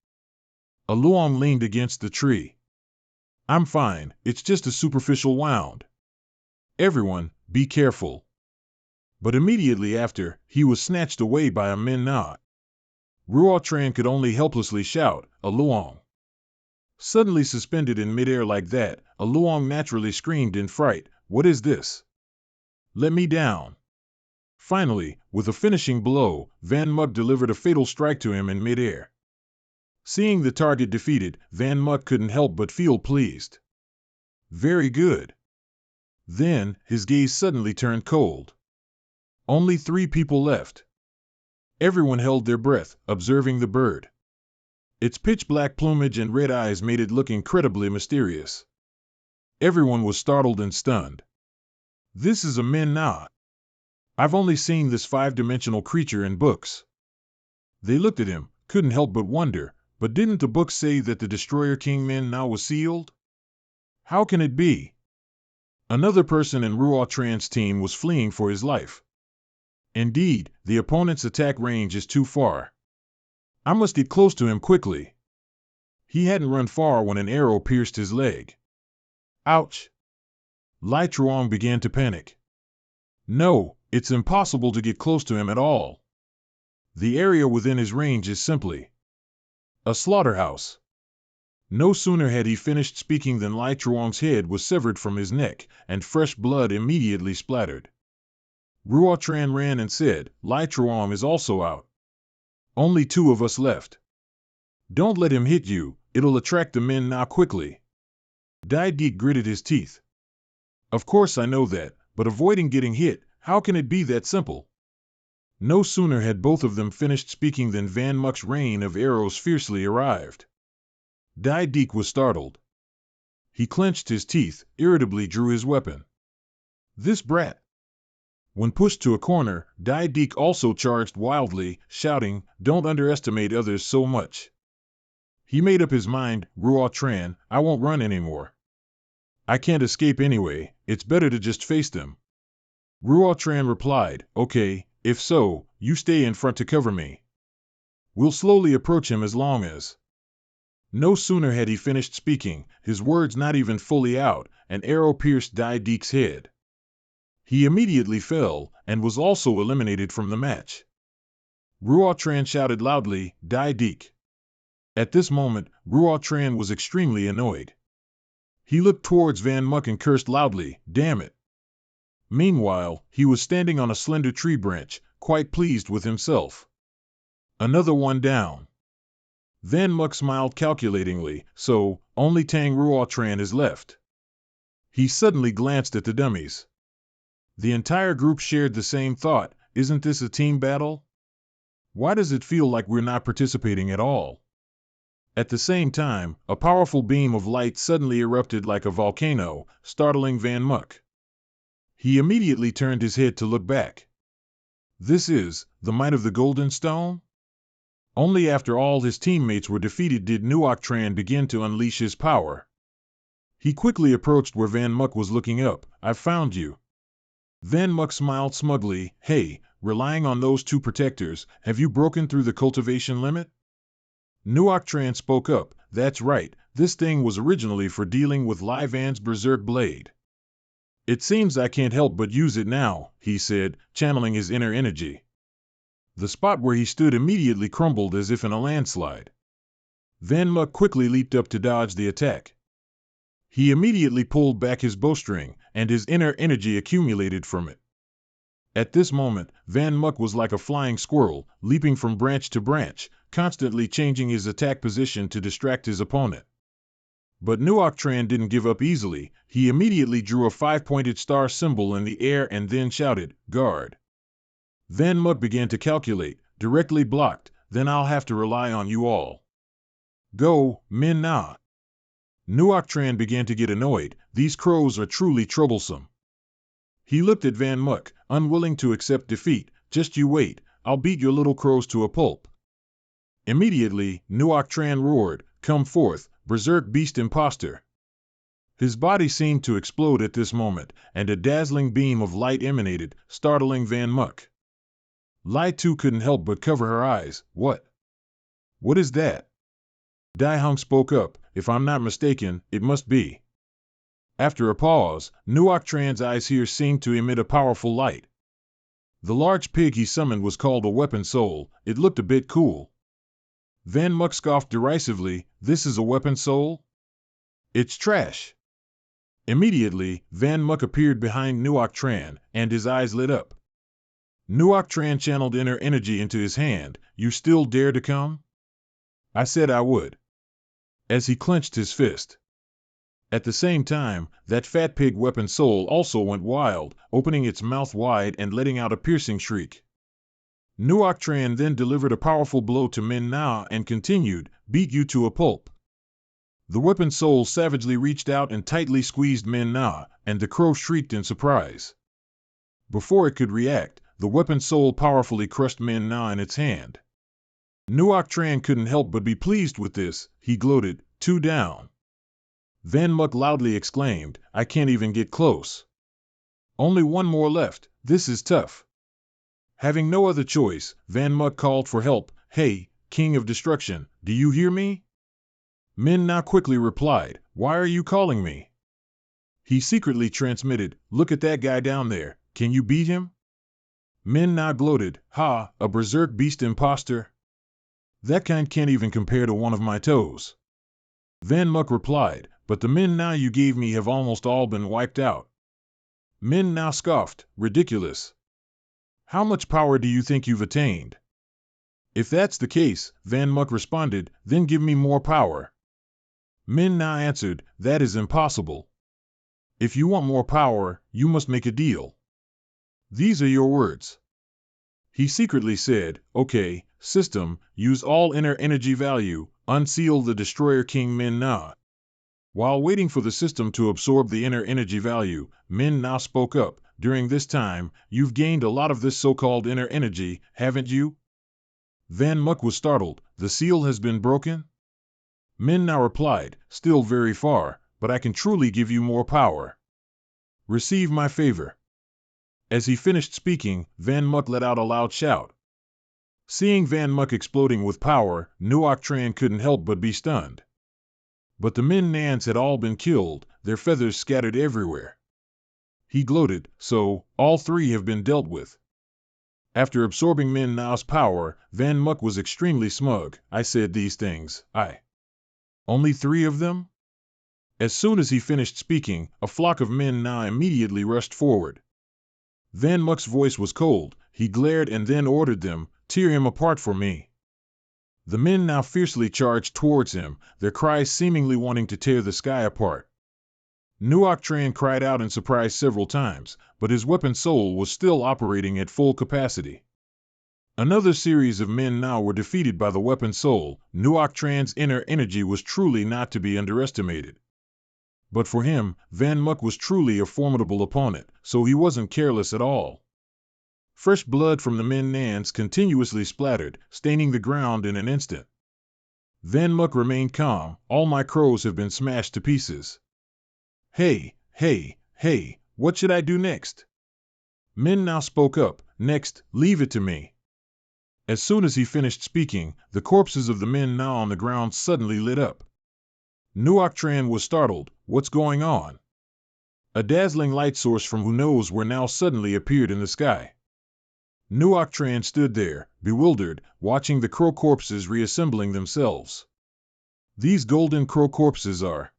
A Luong leaned against the tree. I'm fine, it's just a superficial wound. Everyone, be careful. But immediately after, he was snatched away by a Manhua. Ruo Tran could only helplessly shout, a Luong. Suddenly suspended in midair like that, a Luong naturally screamed in fright, what is this? Let me down. Finally, with a finishing blow, Van Muk delivered a fatal strike to him in midair. Seeing the target defeated, Van Muk couldn't help but feel pleased. Very good. Then, his gaze suddenly turned cold. Only 3 people left. Everyone held their breath, observing the bird. Its pitch-black plumage and red eyes made it look incredibly mysterious. Everyone was startled and stunned. This is a Manhua. I've only seen this 5-dimensional creature in books. They looked at him, couldn't help but wonder, but didn't the book say that the Destroyer King Manhua was sealed? How can it be? Another person in Ruo Tran's team was fleeing for his life. Indeed, the opponent's attack range is too far. I must get close to him quickly. He hadn't run far when an arrow pierced his leg. Ouch! Lai Truong began to panic. No, it's impossible to get close to him at all. The area within his range is simply a slaughterhouse. No sooner had he finished speaking than Lai Truong's head was severed from his neck, and fresh blood immediately splattered. Ruo Tran ran and said, Lai Truong is also out. Only 2 of us left. Don't let him hit you, it'll attract the men now quickly. Dai Dik gritted his teeth. Of course I know that, but avoiding getting hit, how can it be that simple? No sooner had both of them finished speaking than Van Muk's rain of arrows fiercely arrived. Dai Dik was startled. He clenched his teeth, irritably drew his weapon. This brat! When pushed to a corner, Dai Dik also charged wildly, shouting, don't underestimate others so much. He made up his mind, Ruo Tran, I won't run anymore. I can't escape anyway, it's better to just face them. Ruo Tran replied, okay, if so, you stay in front to cover me. We'll slowly approach him as long as... No sooner had he finished speaking, his words not even fully out, an arrow pierced Dai Dik's head. He immediately fell, and was also eliminated from the match. Ruo Tran shouted loudly, Dai Dik. At this moment, Ruo Tran was extremely annoyed. He looked towards Van Muk and cursed loudly, damn it. Meanwhile, he was standing on a slender tree branch, quite pleased with himself. Another one down. Van Muk smiled calculatingly, so, only Tang Ruo Tran is left. He suddenly glanced at the dummies. The entire group shared the same thought, isn't this a team battle? Why does it feel like we're not participating at all? At the same time, a powerful beam of light suddenly erupted like a volcano, startling Van Muk. He immediately turned his head to look back. This is the might of the Golden Stone? Only after all his teammates were defeated did Nuoc Tran begin to unleash his power. He quickly approached where Van Muk was looking up. I've found you. Van Muk smiled smugly. Hey, relying on those 2 protectors, have you broken through the cultivation limit? Nuoc Tran spoke up. That's right, this thing was originally for dealing with Lai Van's berserk blade. It seems I can't help but use it now, he said, channeling his inner energy. The spot where he stood immediately crumbled as if in a landslide. Van Muk quickly leaped up to dodge the attack. He immediately pulled back his bowstring, and his inner energy accumulated from it. At this moment, Van Muk was like a flying squirrel, leaping from branch to branch, constantly changing his attack position to distract his opponent. But Nuoc Tran didn't give up easily. He immediately drew a 5-pointed star symbol in the air and then shouted, Guard! Van Muk began to calculate. Directly blocked, then I'll have to rely on you all. Go, Min Na. Nuoc Tran began to get annoyed. These crows are truly troublesome. He looked at Van Muk, unwilling to accept defeat. Just you wait, I'll beat your little crows to a pulp. Immediately, Nuoc Tran roared, come forth, berserk beast imposter. His body seemed to explode at this moment, and a dazzling beam of light emanated, startling Van Muk. Lai too couldn't help but cover her eyes. What? What is that? Dai Hung spoke up. If I'm not mistaken, it must be. After a pause, Nuoc Tran's eyes here seemed to emit a powerful light. The large pig he summoned was called a weapon soul. It looked a bit cool. Van Muk scoffed derisively. This is a weapon soul? It's trash. Immediately, Van Muk appeared behind Nuoc Tran, and his eyes lit up. Nuoc Tran channeled inner energy into his hand. You still dare to come? I said I would. As he clenched his fist. At the same time, that fat pig weapon soul also went wild, opening its mouth wide and letting out a piercing shriek. Nuoc Tran then delivered a powerful blow to Min Na and continued, beat you to a pulp. The weapon soul savagely reached out and tightly squeezed Min Na, and the crow shrieked in surprise. Before it could react, the weapon soul powerfully crushed Min Na in its hand. Nuoc Tran couldn't help but be pleased with this. He gloated, 2 down. Van Muk loudly exclaimed, I can't even get close. Only 1 more left, this is tough. Having no other choice, Van Muk called for help. Hey, King of Destruction, do you hear me? Min Na quickly replied, why are you calling me? He secretly transmitted, look at that guy down there, can you beat him? Min Na gloated, ha, a berserk beast imposter? That kind can't even compare to one of my toes. Van Muk replied, but the Min Na you gave me have almost all been wiped out. Min Na scoffed, ridiculous. How much power do you think you've attained? If that's the case, Van Muk responded, then give me more power. Min Na answered, that is impossible. If you want more power, you must make a deal. These are your words. He secretly said, okay, system, use all inner energy value, unseal the destroyer King Min Na. While waiting for the system to absorb the inner energy value, Min Na spoke up, during this time, you've gained a lot of this so-called inner energy, haven't you? Van Muk was startled, the seal has been broken? Min Na replied, still very far, but I can truly give you more power. Receive my favor. As he finished speaking, Van Muk let out a loud shout. Seeing Van Muk exploding with power, Nuoc Tran couldn't help but be stunned. But the Min Nans had all been killed, their feathers scattered everywhere. He gloated, so, all 3 have been dealt with. After absorbing Min Na's power, Van Muk was extremely smug. I said these things, Only 3 of them? As soon as he finished speaking, a flock of Min Na immediately rushed forward. Van Muk's voice was cold. He glared and then ordered them, tear him apart for me. The men now fiercely charged towards him, their cries seemingly wanting to tear the sky apart. Nuoc Tran cried out in surprise several times, but his weapon soul was still operating at full capacity. Another series of men now were defeated by the weapon soul. Nuoc Tran's inner energy was truly not to be underestimated. But for him, Van Muk was truly a formidable opponent, so he wasn't careless at all. Fresh blood from the Min Nans continuously splattered, staining the ground in an instant. Van Muk remained calm. All my crows have been smashed to pieces. Hey, what should I do next? Min now spoke up. Next, leave it to me. As soon as he finished speaking, the corpses of the men now on the ground suddenly lit up. Nuoc Tran was startled. What's going on? A dazzling light source from who knows where now suddenly appeared in the sky. Nuoc Tran stood there, bewildered, watching the crow corpses reassembling themselves. These golden crow corpses are...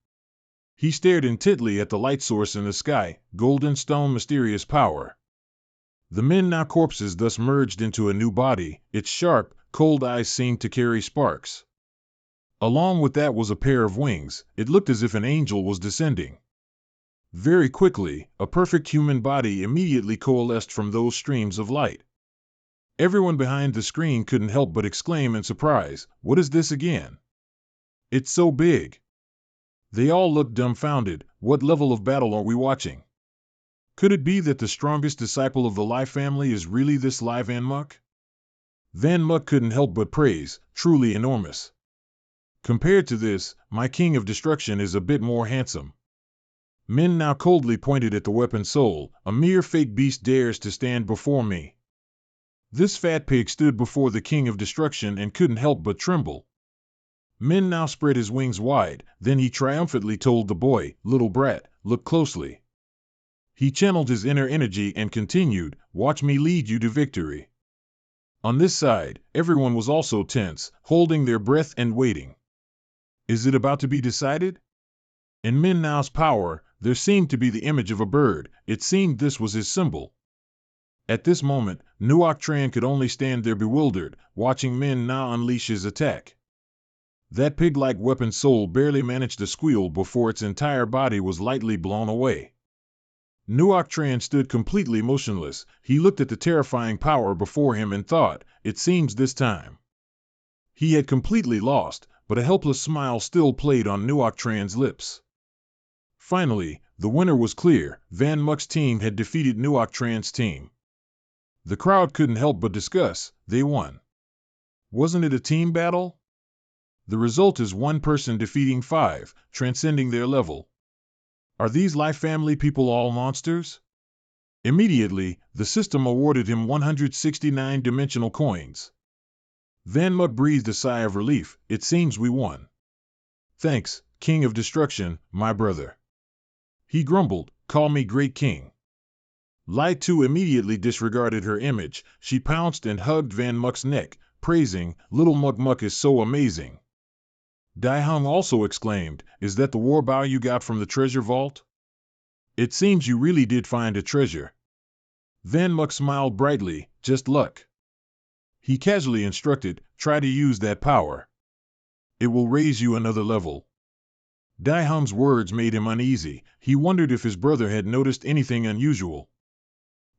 He stared intently at the light source in the sky, golden stone mysterious power. The men now corpses thus merged into a new body, its sharp, cold eyes seemed to carry sparks. Along with that was a pair of wings. It looked as if an angel was descending. Very quickly, a perfect human body immediately coalesced from those streams of light. Everyone behind the screen couldn't help but exclaim in surprise, "What is this again? It's so big." They all looked dumbfounded. What level of battle are we watching? Could it be that the strongest disciple of the Lai family is really this Lai Van Muk? Van Muk couldn't help but praise, truly enormous. Compared to this, my king of destruction is a bit more handsome. Min now coldly pointed at the weapon Soul. A mere fake beast dares to stand before me. This fat pig stood before the king of destruction and couldn't help but tremble. Min now spread his wings wide, then he triumphantly told the boy, "Little brat, look closely." He channeled his inner energy and continued, "Watch me lead you to victory." On this side, everyone was also tense, holding their breath and waiting. Is it about to be decided? In Min Nao's power, there seemed to be the image of a bird. It seemed this was his symbol. At this moment, Nuoc Tran could only stand there bewildered, watching Min Nao unleash his attack. That pig-like weapon Soul barely managed to squeal before its entire body was lightly blown away. Nuoc Tran stood completely motionless. He looked at the terrifying power before him and thought, "It seems this time." He had completely lost, but a helpless smile still played on Nuoc Tran's lips. Finally, the winner was clear. Van Muk's team had defeated Nuoc Tran's team. The crowd couldn't help but discuss, they won. Wasn't it a team battle? The result is one person defeating 5, transcending their level. Are these Lai family people all monsters? Immediately, the system awarded him 169 dimensional coins. Van Muk breathed a sigh of relief. It seems we won. Thanks, King of Destruction, my brother. He grumbled, "Call me Great King." Lai Tu immediately disregarded her image. She pounced and hugged Van Muk's neck, praising, "Little Muk Muk is so amazing." Dai Hung also exclaimed, "Is that the war bow you got from the treasure vault? It seems you really did find a treasure." Van Muk smiled brightly, "Just luck." He casually instructed, "Try to use that power. It will raise you another level." Dai Hung's words made him uneasy. He wondered if his brother had noticed anything unusual.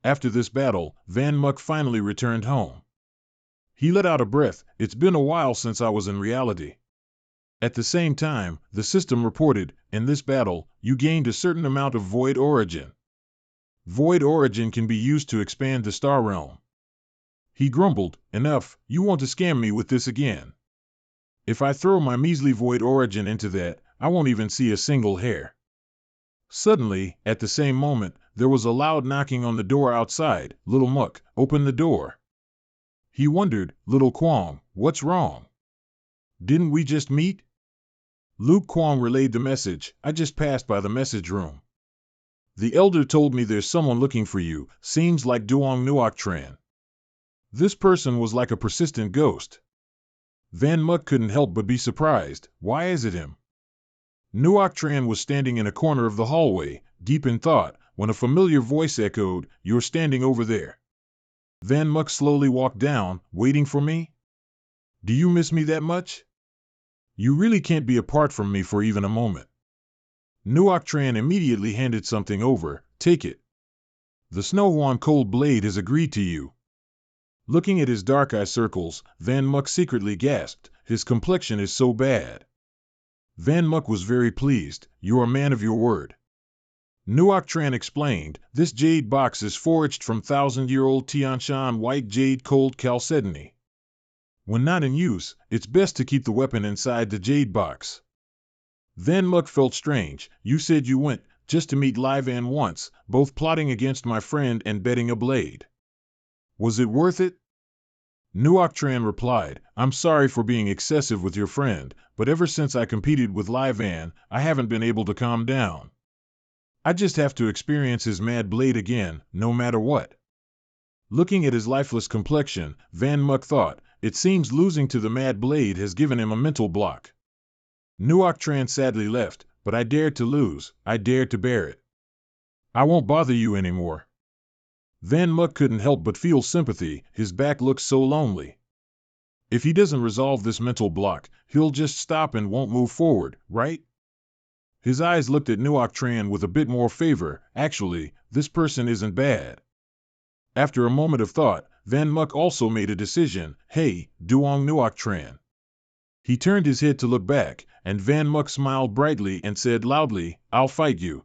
After this battle, Van Muk finally returned home. He let out a breath. "It's been a while since I was in reality." At the same time, the system reported, "In this battle, you gained a certain amount of Void Origin. Void Origin can be used to expand the Star Realm." He grumbled, "Enough, you want to scam me with this again. If I throw my measly Void Origin into that, I won't even see a single hair." Suddenly, at the same moment, there was a loud knocking on the door outside. "Little Muk, open the door." He wondered, "Little Quang, what's wrong? Didn't we just meet?" Luke Quang relayed the message, "I just passed by the message room. The elder told me there's someone looking for you, seems like Duong Nuoc Tran." This person was like a persistent ghost. Van Muk couldn't help but be surprised. Why is it him? Nuoc Tran was standing in a corner of the hallway, deep in thought, when a familiar voice echoed, "You're standing over there." Van Muk slowly walked down, "Waiting for me? Do you miss me that much? You really can't be apart from me for even a moment." Nuoc Tran immediately handed something over. "Take it. The Snow Huan Cold Blade has agreed to you." Looking at his dark eye circles, Van Muk secretly gasped, "His complexion is so bad." Van Muk was very pleased. "You're a man of your word." Nuoc Tran explained, "This jade box is forged from 1,000-year-old Tianshan white jade cold chalcedony. When not in use, it's best to keep the weapon inside the jade box." Van Muk felt strange. "You said you went, just to meet Lai Van once, both plotting against my friend and betting a blade. Was it worth it?" Nuoc Tran replied, "I'm sorry for being excessive with your friend, but ever since I competed with Lai Van, I haven't been able to calm down. I just have to experience his mad blade again, no matter what." Looking at his lifeless complexion, Van Muk thought, "It seems losing to the mad blade has given him a mental block." Nuoc Tran sadly left, "But I dared to lose, I dared to bear it. I won't bother you anymore." Van Muk couldn't help but feel sympathy. His back looks so lonely. If he doesn't resolve this mental block, he'll just stop and won't move forward, right? His eyes looked at Nuoc Tran with a bit more favor. Actually, this person isn't bad. After a moment of thought, Van Muk also made a decision. Hey, Duong Nuoc Tran. He turned his head to look back, and Van Muk smiled brightly and said loudly, I'll fight you.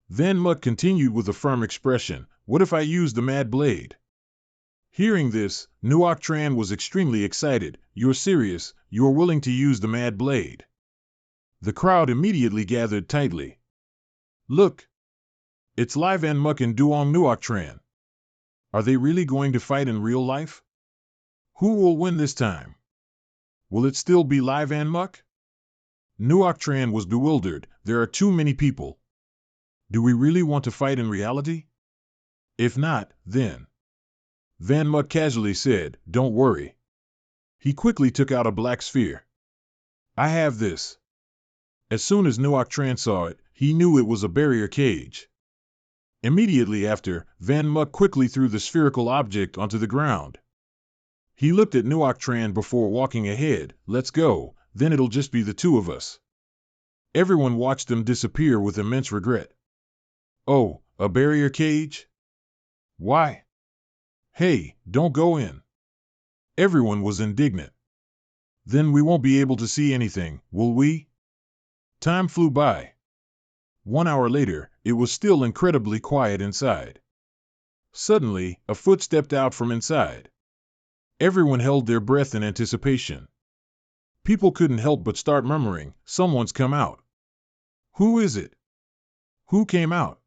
Van Muk continued with a firm expression, what if I use the Mad Blade? Hearing this, Nuoc Tran was extremely excited. You're serious, you're willing to use the Mad Blade. The crowd immediately gathered tightly. Look! It's Lai Van Muk and Duong Nuoc Tran. Are they really going to fight in real life? Who will win this time? Will it still be Lai Van Muk? Nuoc Tran was bewildered. There are too many people. Do we really want to fight in reality? If not, then... Van Muk casually said, Don't worry. He quickly took out a black sphere. I have this. As soon as Nuoc Tran saw it, he knew it was a barrier cage. Immediately after, Van Muk quickly threw the spherical object onto the ground. He looked at Nuoc Tran before walking ahead. Let's go, then it'll just be the two of us. Everyone watched them disappear with immense regret. Oh, a barrier cage? Why? Hey, don't go in. Everyone was indignant. Then we won't be able to see anything, will we? Time flew by. 1 hour later, it was still incredibly quiet inside. Suddenly, a foot stepped out from inside. Everyone held their breath in anticipation. People couldn't help but start murmuring, someone's come out. Who is it? Who came out?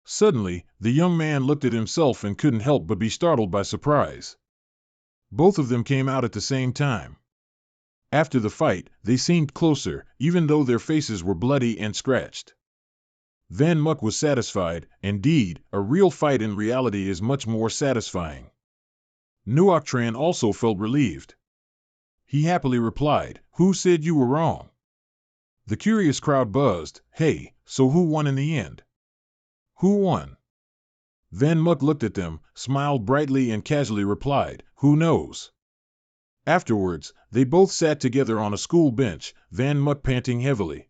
Suddenly, the young man looked at himself and couldn't help but be startled by surprise. Both of them came out at the same time. After the fight, they seemed closer, even though their faces were bloody and scratched. Van Muk was satisfied. Indeed, a real fight in reality is much more satisfying. Nuoc Tran also felt relieved. He happily replied, Who said you were wrong? The curious crowd buzzed, Hey, so who won in the end? Who won? Van Muk looked at them, smiled brightly and casually replied, Who knows? Afterwards, they both sat together on a school bench, Van Muk panting heavily.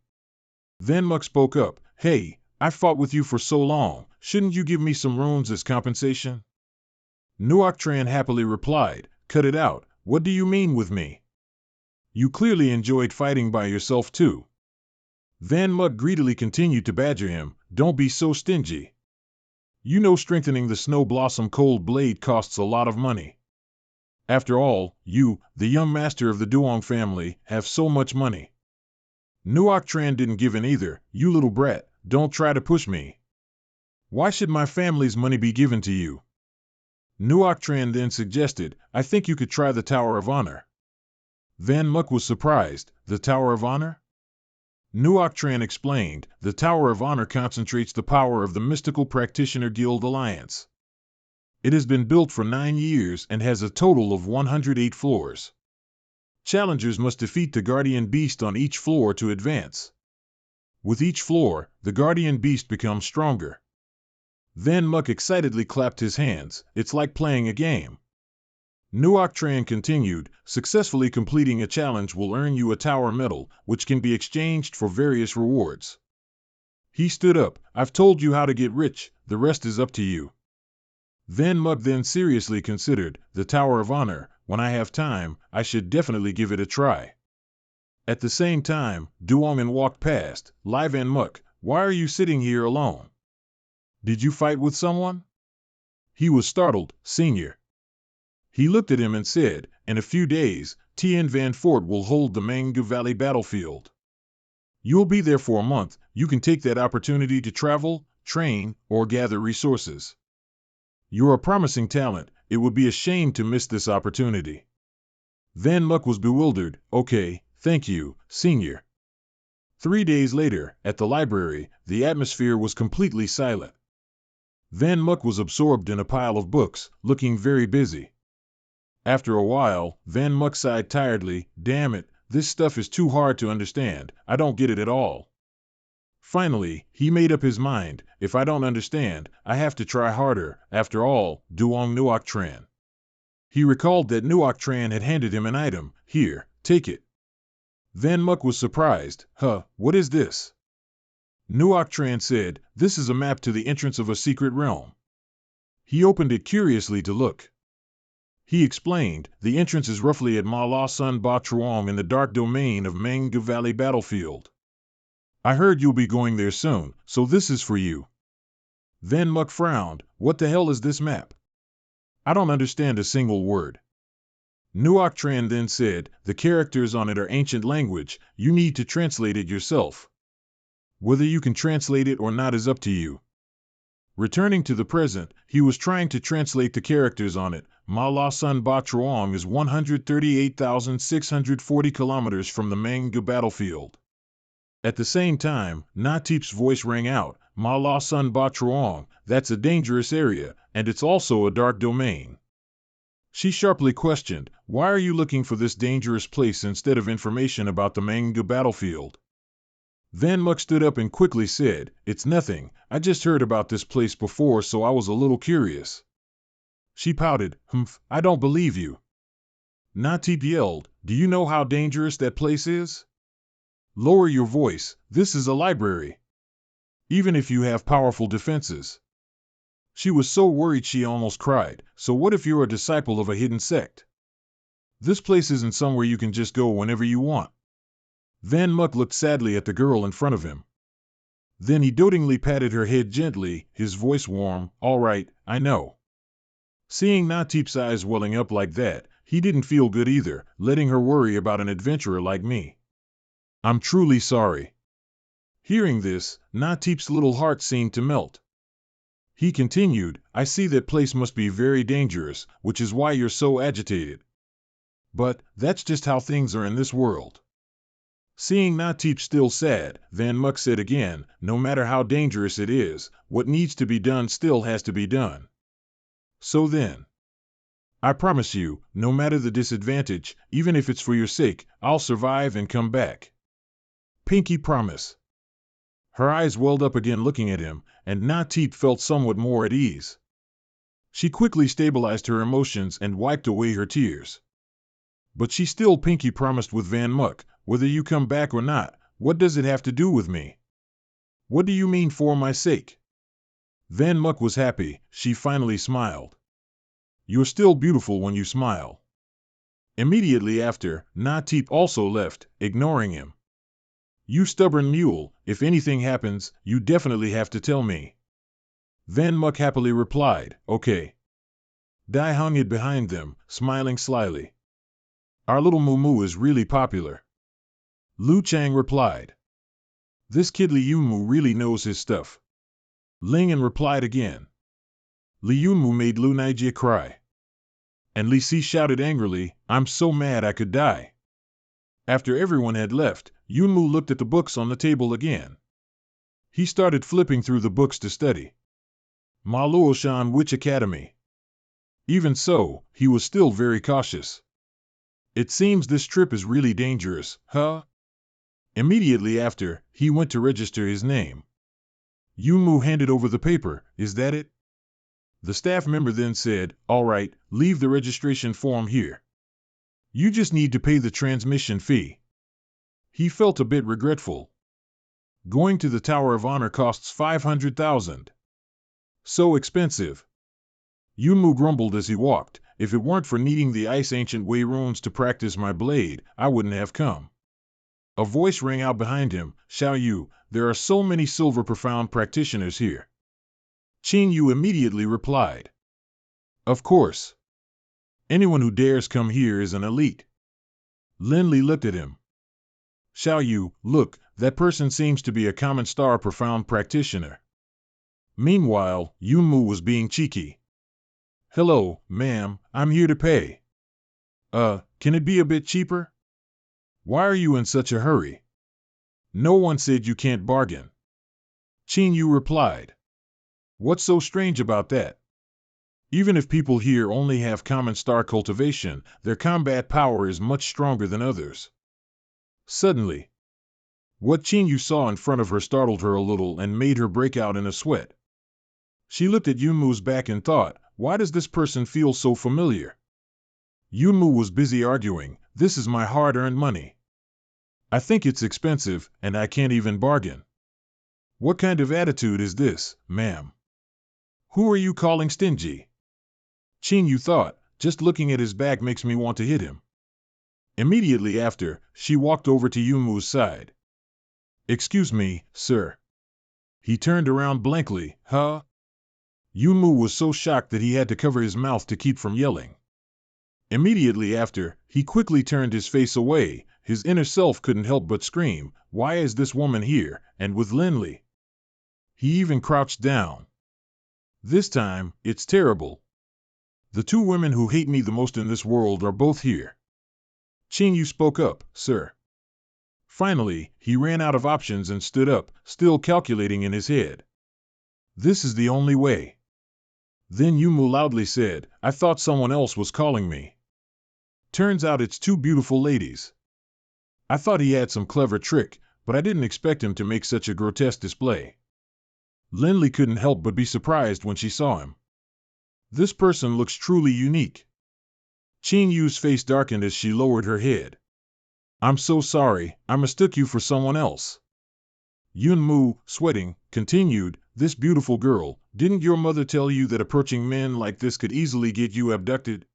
Van Muk spoke up, Hey, I fought with you for so long, shouldn't you give me some runes as compensation? Nuoc Tran happily replied, Cut it out, what do you mean with me? You clearly enjoyed fighting by yourself too. Van Muk greedily continued to badger him, Don't be so stingy. You know strengthening the Snow Blossom Cold Blade costs a lot of money. After all, you, the young master of the Duong family, have so much money. Nuoc Tran didn't give in either. You little brat, don't try to push me. Why should my family's money be given to you? Nuoc Tran then suggested, I think you could try the Tower of Honor. Van Muk was surprised. The Tower of Honor? Nuoc Tran explained, the Tower of Honor concentrates the power of the Mystical Practitioner Guild Alliance. It has been built for 9 years and has a total of 108 floors. Challengers must defeat the Guardian Beast on each floor to advance. With each floor, the Guardian Beast becomes stronger. Van Muk excitedly clapped his hands. It's like playing a game. Nuoc Tran continued, successfully completing a challenge will earn you a tower medal, which can be exchanged for various rewards. He stood up, I've told you how to get rich, the rest is up to you. Van Muk then seriously considered, the Tower of Honor, when I have time, I should definitely give it a try. At the same time, Duongmin walked past. Lai Van Muk, why are you sitting here alone? Did you fight with someone? He was startled, Senior. He looked at him and said, in a few days, Tien Van Fort will hold the Mangu Valley battlefield. You'll be there for a month, you can take that opportunity to travel, train, or gather resources. You're a promising talent, it would be a shame to miss this opportunity. Van Muk was bewildered, okay, thank you, Senior. 3 days later, at the library, the atmosphere was completely silent. Van Muk was absorbed in a pile of books, looking very busy. After a while, Van Muk sighed tiredly, damn it, this stuff is too hard to understand, I don't get it at all. Finally, he made up his mind, if I don't understand, I have to try harder, after all, Duong Nuoc Tran. He recalled that Nuoc Tran had handed him an item, here, take it. Van Muk was surprised, what is this? Nuoc Tran said, this is a map to the entrance of a secret realm. He opened it curiously to look. He explained, the entrance is roughly at Ma La Sun Ba Truong in the dark domain of Manga Valley Battlefield. I heard you'll be going there soon, so this is for you. Van Muck frowned. What the hell is this map? I don't understand a single word. Nuoc Tran then said, the characters on it are ancient language, you need to translate it yourself. Whether you can translate it or not is up to you. Returning to the present, he was trying to translate the characters on it. Ma La Sun Ba Truong is 138,640 kilometers from the Manga battlefield. At the same time, Natip's voice rang out, Ma La Sun Ba Truong, that's a dangerous area, and it's also a dark domain. She sharply questioned, why are you looking for this dangerous place instead of information about the Manga battlefield? Van Muck stood up and quickly said, it's nothing, I just heard about this place before so I was a little curious. She pouted, humph, I don't believe you. Natip yelled, do you know how dangerous that place is? Lower your voice, this is a library. Even if you have powerful defenses. She was so worried she almost cried, so what if you're a disciple of a hidden sect? This place isn't somewhere you can just go whenever you want. Van Muck looked sadly at the girl in front of him. Then he dotingly patted her head gently, his voice warm, all right, I know. Seeing Natip's eyes welling up like that, he didn't feel good either, letting her worry about an adventurer like me. I'm truly sorry. Hearing this, Natip's little heart seemed to melt. He continued, I see that place must be very dangerous, which is why you're so agitated. But, that's just how things are in this world. Seeing Natip still sad, Van Muck said again, no matter how dangerous it is, what needs to be done still has to be done. So then, I promise you, no matter the disadvantage, even if it's for your sake, I'll survive and come back. Pinky promise. Her eyes welled up again looking at him, and Natip felt somewhat more at ease. She quickly stabilized her emotions and wiped away her tears. But she still pinky promised with Van Muck, whether you come back or not, what does it have to do with me? What do you mean for my sake? Van Muck was happy, she finally smiled. You're still beautiful when you smile. Immediately after, Natip also left, ignoring him. You stubborn mule, if anything happens, you definitely have to tell me. Van Muck happily replied, okay. Dai hung it behind them, smiling slyly. Our little Moo is really popular. Lu Chang replied. This kid Li Yunmu really knows his stuff. Ling'an replied again. Li Yunmu made Lu Naijie cry. And Li Si shouted angrily, I'm so mad I could die. After everyone had left, Yunmu looked at the books on the table again. He started flipping through the books to study. Ma Luoshan Witch Academy. Even so, he was still very cautious. It seems this trip is really dangerous, huh? Immediately after, he went to register his name. Yunmu handed over the paper, is that it? The staff member then said, all right, leave the registration form here. You just need to pay the transmission fee. He felt a bit regretful. Going to the Tower of Honor costs 500,000. So expensive. Yunmu grumbled as he walked, if it weren't for needing the Ice Ancient Way runes to practice my blade, I wouldn't have come. A voice rang out behind him, Xiao Yu, there are so many silver profound practitioners here. Qin Yu immediately replied. Of course. Anyone who dares come here is an elite. Lin Li looked at him. Xiao Yu, look, that person seems to be a common star profound practitioner. Meanwhile, Yunmu was being cheeky. Hello, ma'am, I'm here to pay. Can it be a bit cheaper? Why are you in such a hurry? No one said you can't bargain. Qin Yu replied. What's so strange about that? Even if people here only have common star cultivation, their combat power is much stronger than others. Suddenly, what Qin Yu saw in front of her startled her a little and made her break out in a sweat. She looked at Yunmu's back and thought, why does this person feel so familiar? Yunmu was busy arguing, this is my hard-earned money. I think it's expensive, and I can't even bargain. What kind of attitude is this, ma'am? Who are you calling stingy? Qin Yu thought, Just looking at his back makes me want to hit him. Immediately after, she walked over to Yunmu's side. Excuse me, sir. He turned around blankly. Huh? Yunmu was so shocked that he had to cover his mouth to keep from yelling. Immediately after, he quickly turned his face away. His inner self couldn't help but scream, why is this woman here, and with Linley? He even crouched down. This time, it's terrible. The two women who hate me the most in this world are both here. Qingyu spoke up, sir. Finally, he ran out of options and stood up, still calculating in his head. This is the only way. Then Yunmu loudly said, I thought someone else was calling me. Turns out it's two beautiful ladies. I thought he had some clever trick, but I didn't expect him to make such a grotesque display. Linley couldn't help but be surprised when she saw him. This person looks truly unique. Qingyu's face darkened as she lowered her head. I'm so sorry, I mistook you for someone else. Yunmu, sweating, continued, this beautiful girl, didn't your mother tell you that approaching men like this could easily get you abducted?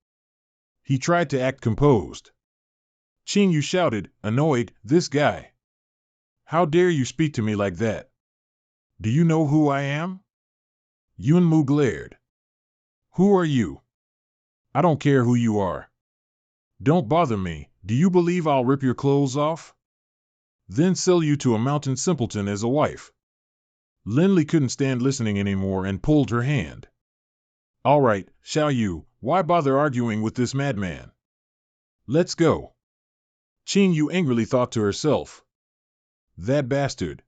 He tried to act composed. Qingyu shouted, annoyed, this guy. How dare you speak to me like that? Do you know who I am? Yunmu glared. Who are you? I don't care who you are. Don't bother me, do you believe I'll rip your clothes off? Then sell you to a mountain simpleton as a wife. Linley couldn't stand listening anymore and pulled her hand. All right, Xiaoyu, why bother arguing with this madman? Let's go. Qingyu angrily thought to herself. That bastard.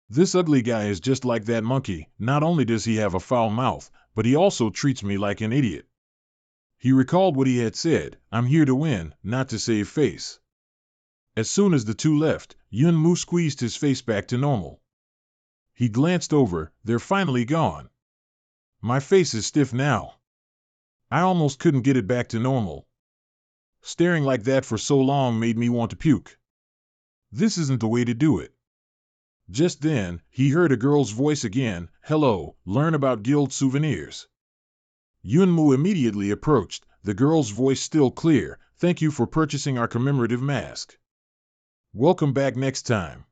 This ugly guy is just like that monkey, not only does he have a foul mouth, but he also treats me like an idiot. He recalled what he had said, I'm here to win, not to save face. As soon as the two left, Yunmu squeezed his face back to normal. He glanced over, they're finally gone. My face is stiff now. I almost couldn't get it back to normal. Staring like that for so long made me want to puke. This isn't the way to do it. Just then, he heard a girl's voice again, hello, learn about guild souvenirs. Yunmu immediately approached, the girl's voice still clear, thank you for purchasing our commemorative mask. Welcome back next time.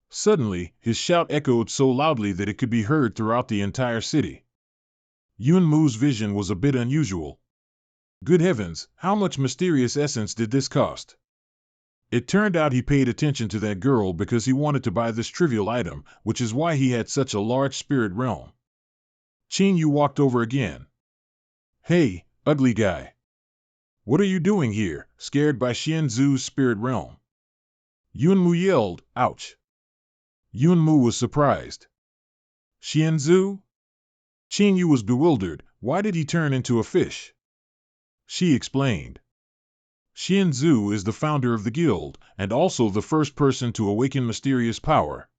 Suddenly, his shout echoed so loudly that it could be heard throughout the entire city. Yunmu's vision was a bit unusual. Good heavens, how much mysterious essence did this cost? It turned out he paid attention to that girl because he wanted to buy this trivial item, which is why he had such a large spirit realm. Qingyu walked over again. Hey, ugly guy. What are you doing here, scared by Xianzu's spirit realm? Yunmu yelled, ouch. Yunmu was surprised. Xianzu? Qingyu was bewildered, why did he turn into a fish? She explained. Xianzu is the founder of the guild, and also the first person to awaken mysterious power.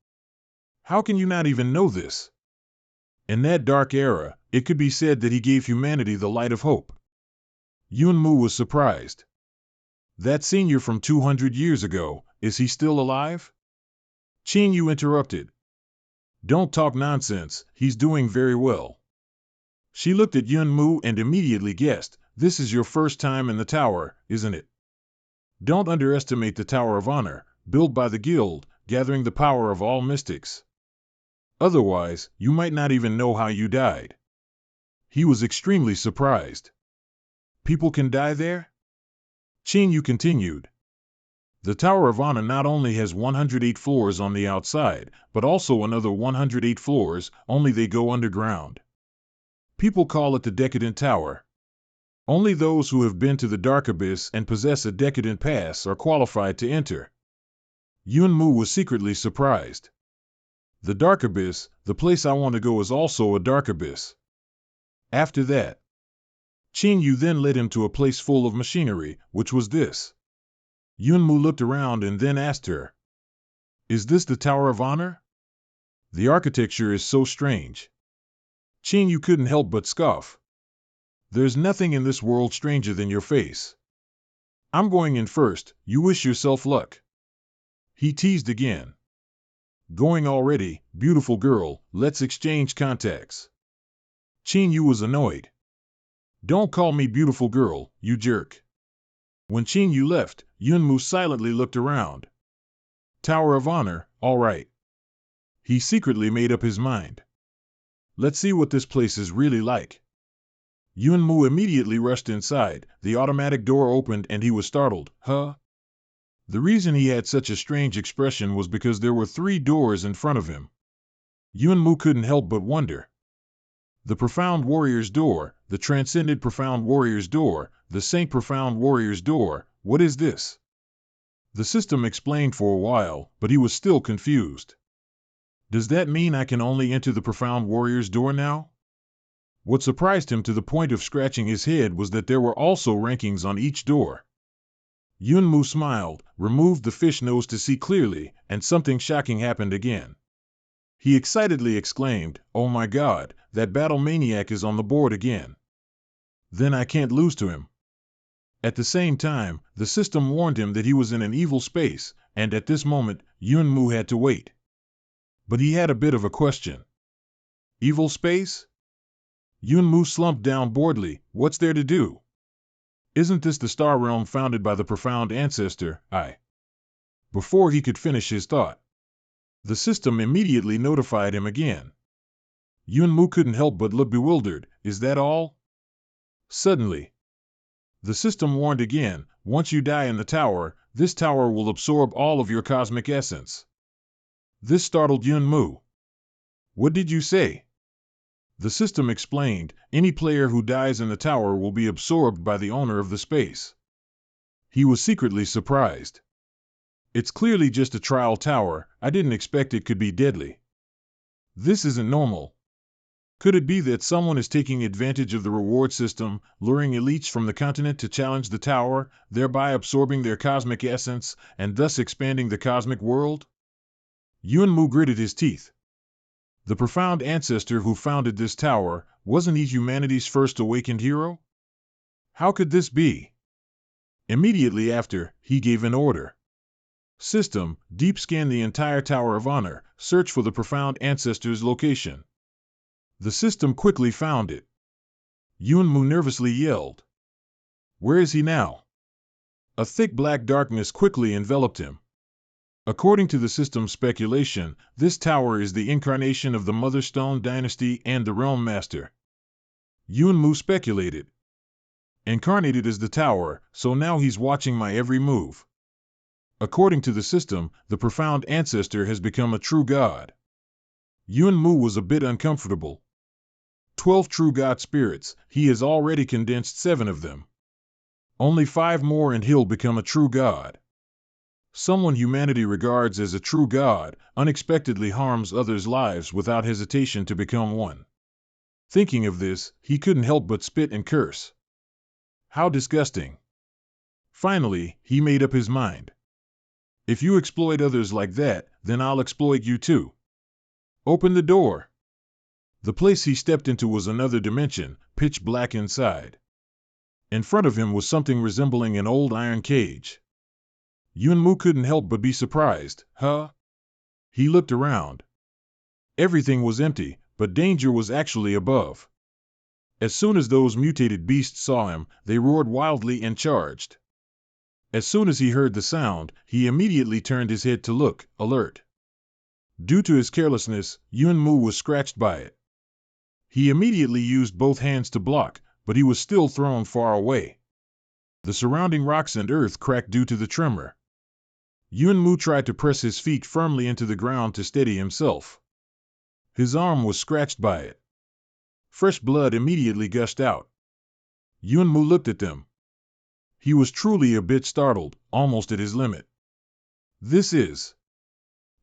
How can you not even know this? In that dark era, it could be said that he gave humanity the light of hope. Yunmu was surprised. That senior from 200 years ago, is he still alive? Qingyu interrupted. Don't talk nonsense, he's doing very well. She looked at Yunmu and immediately guessed, this is your first time in the tower, isn't it? Don't underestimate the Tower of Honor, built by the guild, gathering the power of all mystics. Otherwise, you might not even know how you died. He was extremely surprised. People can die there? Qingyu continued. The Tower of Honor not only has 108 floors on the outside, but also another 108 floors, only they go underground. People call it the Decadent Tower. Only those who have been to the Dark Abyss and possess a decadent pass are qualified to enter. Yunmu was secretly surprised. The Dark Abyss, the place I want to go, is also a Dark Abyss. After that, Qingyu then led him to a place full of machinery, which was this. Yunmu looked around and then asked her, is this the Tower of Honor? The architecture is so strange. Qingyu couldn't help but scoff. There's nothing in this world stranger than your face. I'm going in first, you wish yourself luck. He teased again. Going already, beautiful girl, let's exchange contacts. Qingyu was annoyed. Don't call me beautiful girl, you jerk. When Qing Yu left, Yunmu silently looked around. Tower of Honor, all right. He secretly made up his mind. Let's see what this place is really like. Yunmu immediately rushed inside. The automatic door opened and he was startled. Huh? The reason he had such a strange expression was because there were 3 doors in front of him. Yunmu couldn't help but wonder. The Profound Warrior's Door, the Transcended Profound Warrior's Door, the Saint Profound Warrior's Door, what is this? The system explained for a while, but he was still confused. Does that mean I can only enter the Profound Warrior's Door now? What surprised him to the point of scratching his head was that there were also rankings on each door. Yunmu smiled, removed the fish nose to see clearly, and something shocking happened again. He excitedly exclaimed, "Oh my God, that battle maniac is on the board again. Then I can't lose to him." At the same time, the system warned him that he was in an evil space, and at this moment, Yunmu had to wait. But he had a bit of a question. Evil space? Yunmu slumped down boredly. What's there to do? Isn't this the star realm founded by the profound ancestor, I? Before he could finish his thought, the system immediately notified him again. Yunmu couldn't help but look bewildered. Is that all? Suddenly, the system warned again, once you die in the tower, this tower will absorb all of your cosmic essence. This startled Yunmu. What did you say? The system explained, any player who dies in the tower will be absorbed by the owner of the space. He was secretly surprised. It's clearly just a trial tower, I didn't expect it could be deadly. This isn't normal. Could it be that someone is taking advantage of the reward system, luring elites from the continent to challenge the tower, thereby absorbing their cosmic essence, and thus expanding the cosmic world? Yunmu gritted his teeth. The profound ancestor who founded this tower, wasn't he humanity's first awakened hero? How could this be? Immediately after, he gave an order. System, deep scan the entire Tower of Honor, search for the profound ancestor's location. The system quickly found it. Yunmu nervously yelled. Where is he now? A thick black darkness quickly enveloped him. According to the system's speculation, this tower is the incarnation of the Motherstone dynasty and the Realm Master. Yunmu speculated. Incarnated as the tower, so now he's watching my every move. According to the system, the profound ancestor has become a true god. Yunmu was a bit uncomfortable. 12 true god spirits, he has already condensed 7 of them. Only 5 more and he'll become a true god. Someone humanity regards as a true god unexpectedly harms others' lives without hesitation to become one. Thinking of this, he couldn't help but spit and curse. How disgusting. Finally, he made up his mind. If you exploit others like that, then I'll exploit you too. Open the door. The place he stepped into was another dimension, pitch black inside. In front of him was something resembling an old iron cage. Yunmu couldn't help but be surprised. Huh? He looked around. Everything was empty, but danger was actually above. As soon as those mutated beasts saw him, they roared wildly and charged. As soon as he heard the sound, he immediately turned his head to look, alert. Due to his carelessness, Yunmu was scratched by it. He immediately used both hands to block, but he was still thrown far away. The surrounding rocks and earth cracked due to the tremor. Yunmu tried to press his feet firmly into the ground to steady himself. His arm was scratched by it. Fresh blood immediately gushed out. Yunmu looked at them. He was truly a bit startled, almost at his limit. This is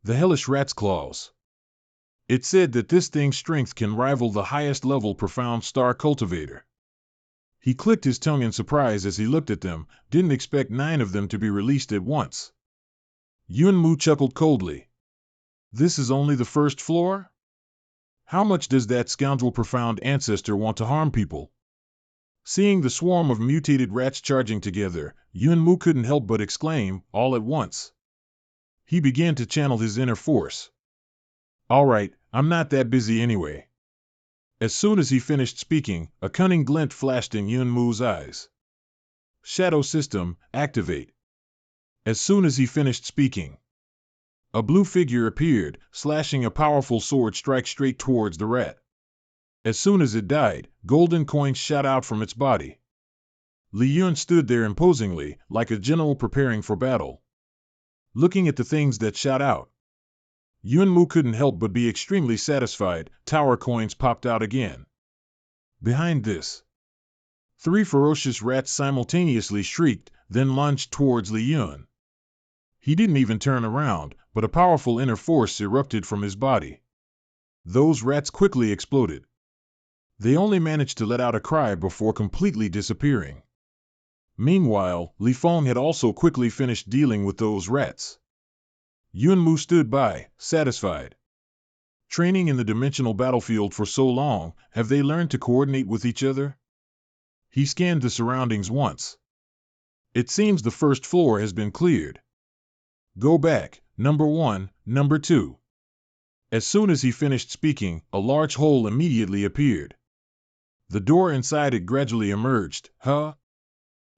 the hellish rat's claws. It said that this thing's strength can rival the highest level profound star cultivator. He clicked his tongue in surprise as he looked at them, didn't expect 9 of them to be released at once. Yunmu chuckled coldly. This is only the first floor? How much does that scoundrel profound ancestor want to harm people? Seeing the swarm of mutated rats charging together, Yunmu couldn't help but exclaim, all at once. He began to channel his inner force. All right, I'm not that busy anyway. As soon as he finished speaking, a cunning glint flashed in Yunmu's eyes. Shadow system, activate. As soon as he finished speaking, a blue figure appeared, slashing a powerful sword strike straight towards the rat. As soon as it died, golden coins shot out from its body. Li Yun stood there imposingly, like a general preparing for battle. Looking at the things that shot out, Yunmu couldn't help but be extremely satisfied. Tower coins popped out again. Behind this, 3 ferocious rats simultaneously shrieked, then lunged towards Li Yun. He didn't even turn around, but a powerful inner force erupted from his body. Those rats quickly exploded. They only managed to let out a cry before completely disappearing. Meanwhile, Li Feng had also quickly finished dealing with those rats. Yunmu stood by, satisfied. Training in the dimensional battlefield for so long, have they learned to coordinate with each other? He scanned the surroundings once. It seems the first floor has been cleared. Go back, number 1, number 2. As soon as he finished speaking, a large hole immediately appeared. The door inside it gradually emerged. Huh?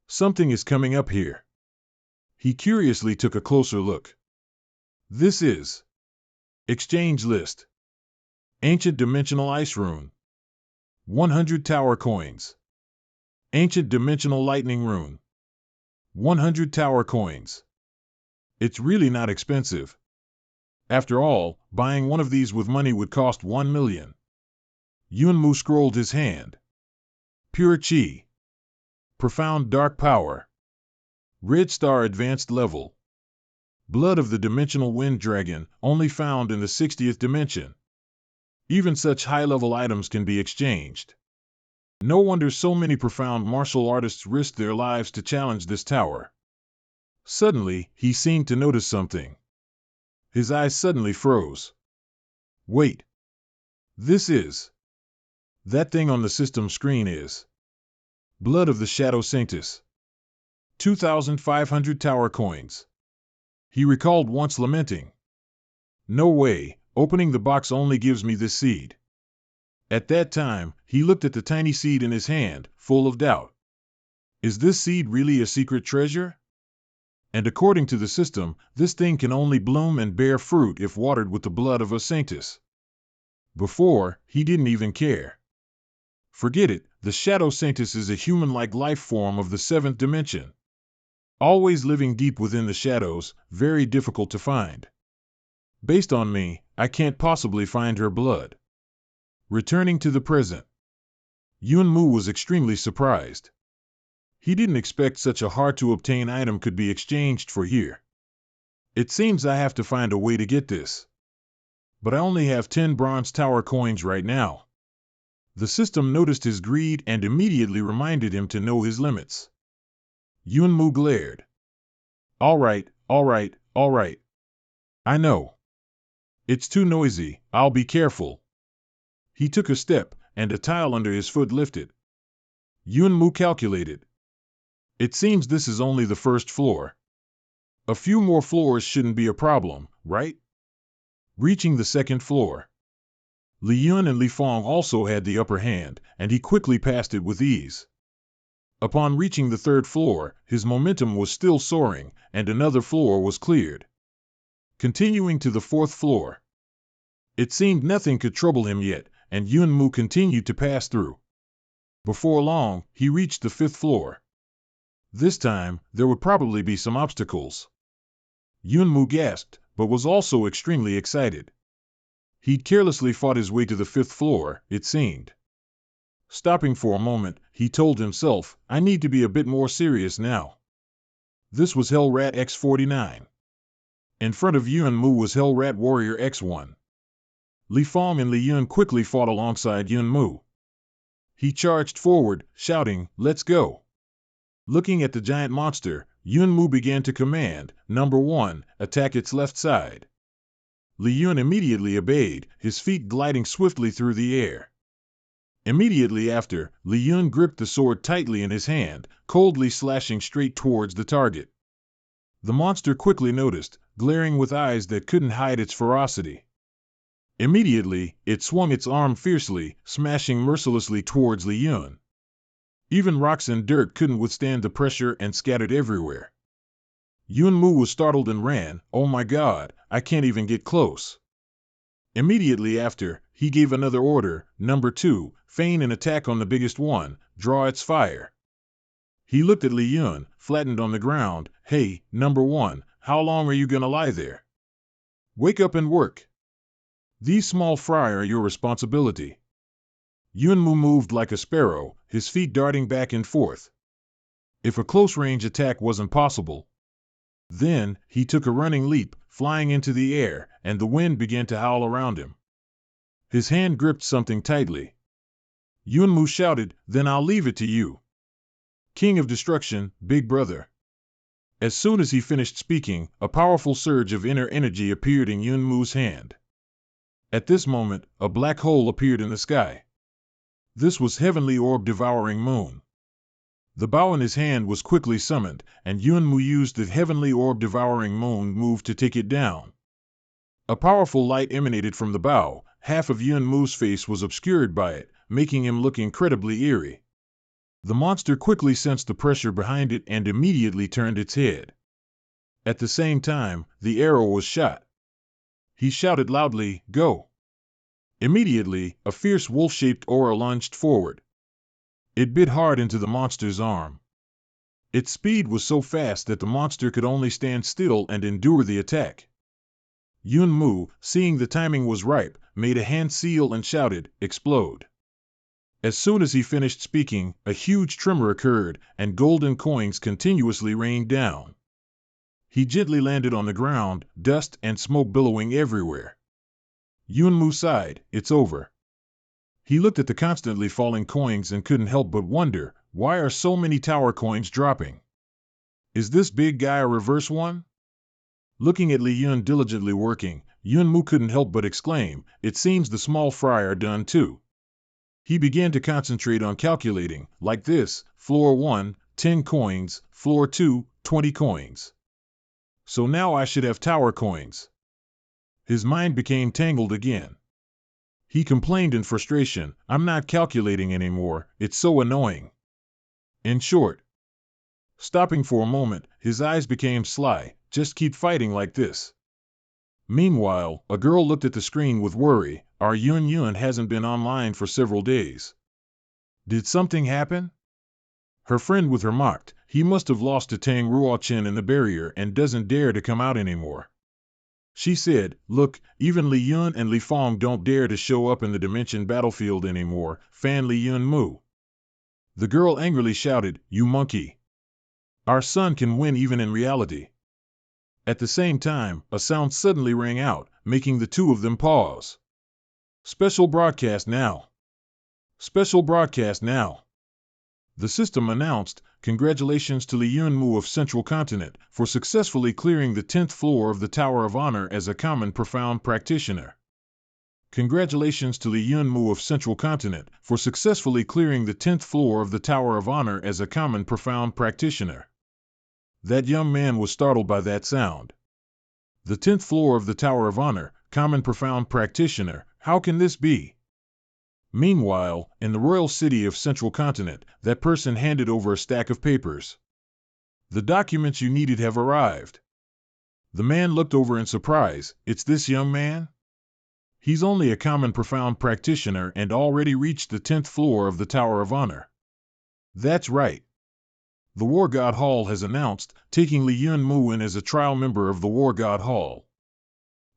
Something is coming up here. He curiously took a closer look. This is Exchange List. Ancient Dimensional Ice Rune. 100 Tower Coins. Ancient Dimensional Lightning Rune. 100 Tower Coins. It's really not expensive. After all, buying one of these with money would cost 1 million. Yunmu scrolled his hand. Pure Chi. Profound Dark Power. Red Star Advanced Level. Blood of the Dimensional Wind Dragon, only found in the 60th dimension. Even such high-level items can be exchanged. No wonder so many profound martial artists risked their lives to challenge this tower. Suddenly, he seemed to notice something. His eyes suddenly froze. Wait. This is... That thing on the system screen is... Blood of the Shadow Sanctus. 2,500 tower coins. He recalled once lamenting. No way, opening the box only gives me this seed. At that time, he looked at the tiny seed in his hand, full of doubt. Is this seed really a secret treasure? And according to the system, this thing can only bloom and bear fruit if watered with the blood of a sanctus. Before, he didn't even care. Forget it, the Shadow Sanctus is a human-like life form of the 7th dimension. Always living deep within the shadows, very difficult to find. Based on me, I can't possibly find her blood. Returning to the present, Yunmu was extremely surprised. He didn't expect such a hard-to-obtain item could be exchanged for here. It seems I have to find a way to get this. But I only have 10 bronze tower coins right now. The system noticed his greed and immediately reminded him to know his limits. Yunmu glared. All right. I know. It's too noisy, I'll be careful. He took a step, and a tile under his foot lifted. Yunmu calculated. It seems this is only the first floor. A few more floors shouldn't be a problem, right? Reaching the second floor. Li Yun and Li Feng also had the upper hand, and he quickly passed it with ease. Upon reaching the third floor, his momentum was still soaring, and another floor was cleared. Continuing to the fourth floor. It seemed nothing could trouble him yet, and Yunmu continued to pass through. Before long, he reached the fifth floor. This time, there would probably be some obstacles. Yunmu gasped, but was also extremely excited. He'd carelessly fought his way to the fifth floor, it seemed. Stopping for a moment, he told himself, I need to be a bit more serious now. This was Hellrat X-49. In front of Yunmu was Hellrat Warrior X-1. Li Feng and Li Yun quickly fought alongside Yunmu. He charged forward, shouting, let's go. Looking at the giant monster, Yunmu began to command, Number 1, attack its left side. Li Yun immediately obeyed, his feet gliding swiftly through the air. Immediately after, Li Yun gripped the sword tightly in his hand, coldly slashing straight towards the target. The monster quickly noticed, glaring with eyes that couldn't hide its ferocity. Immediately, it swung its arm fiercely, smashing mercilessly towards Li Yun. Even rocks and dirt couldn't withstand the pressure and scattered everywhere. Yun Mu was startled and ran. "Oh my God, I can't even get close." Immediately after, he gave another order, "Number 2, feign an attack on the biggest one, draw its fire." He looked at Li Yun, flattened on the ground. "Hey, Number 1, how long are you gonna lie there? Wake up and work. These small fry are your responsibility." Yun Mu moved like a sparrow, his feet darting back and forth. If a close-range attack wasn't possible, then he took a running leap, flying into the air, and the wind began to howl around him. His hand gripped something tightly. Yun Mu shouted, "Then I'll leave it to you. King of Destruction, Big Brother." As soon as he finished speaking, a powerful surge of inner energy appeared in Yun Mu's hand. At this moment, a black hole appeared in the sky. This was Heavenly Orb Devouring Moon. The bow in his hand was quickly summoned, and Yun Mu used the Heavenly Orb Devouring Moon move to take it down. A powerful light emanated from the bow. Half of Yun Mu's face was obscured by it, making him look incredibly eerie. The monster quickly sensed the pressure behind it and immediately turned its head. At the same time, the arrow was shot. He shouted loudly, "Go!" Immediately, a fierce wolf-shaped aura lunged forward. It bit hard into the monster's arm. Its speed was so fast that the monster could only stand still and endure the attack. Yun Mu, seeing the timing was ripe, made a hand seal and shouted, "Explode!" As soon as he finished speaking, a huge tremor occurred, and golden coins continuously rained down. He gently landed on the ground, dust and smoke billowing everywhere. Yun Mu sighed, "It's over." He looked at the constantly falling coins and couldn't help but wonder, why are so many tower coins dropping? Is this big guy a reverse one? Looking at Li Yun diligently working, Yun Mu couldn't help but exclaim, "It seems the small fry are done too." He began to concentrate on calculating, like this: floor 1, 10 coins, floor 2, 20 coins. So now I should have tower coins. His mind became tangled again. He complained in frustration, "I'm not calculating anymore, it's so annoying." In short, stopping for a moment, his eyes became sly, "Just keep fighting like this." Meanwhile, a girl looked at the screen with worry. Our Yun Yun hasn't been online for several days. Did something happen? Her friend with her mocked, "He must have lost to Tang Ruochen in the barrier and doesn't dare to come out anymore." She said, "Look, even Li Yun and Li Fong don't dare to show up in the dimension battlefield anymore, Fan Li Yun Mu." The girl angrily shouted, "You monkey! Our son can win even in reality." At the same time, a sound suddenly rang out, making the two of them pause. "Special broadcast now! Special broadcast now!" The system announced, "Congratulations to Li Yun Mu of Central Continent for successfully clearing the 10th floor of the Tower of Honor as a common profound practitioner. Congratulations to Li Yun Mu of Central Continent for successfully clearing the 10th floor of the Tower of Honor as a common profound practitioner." That young man was startled by that sound. The 10th floor of the Tower of Honor, common profound practitioner, how can this be? Meanwhile, in the royal city of Central Continent, that person handed over a stack of papers. "The documents you needed have arrived." The man looked over in surprise. "It's this young man? He's only a common profound practitioner and already reached the 10th floor of the Tower of Honor." "That's right. The War God Hall has announced, taking Li Yun Mu in as a trial member of the War God Hall."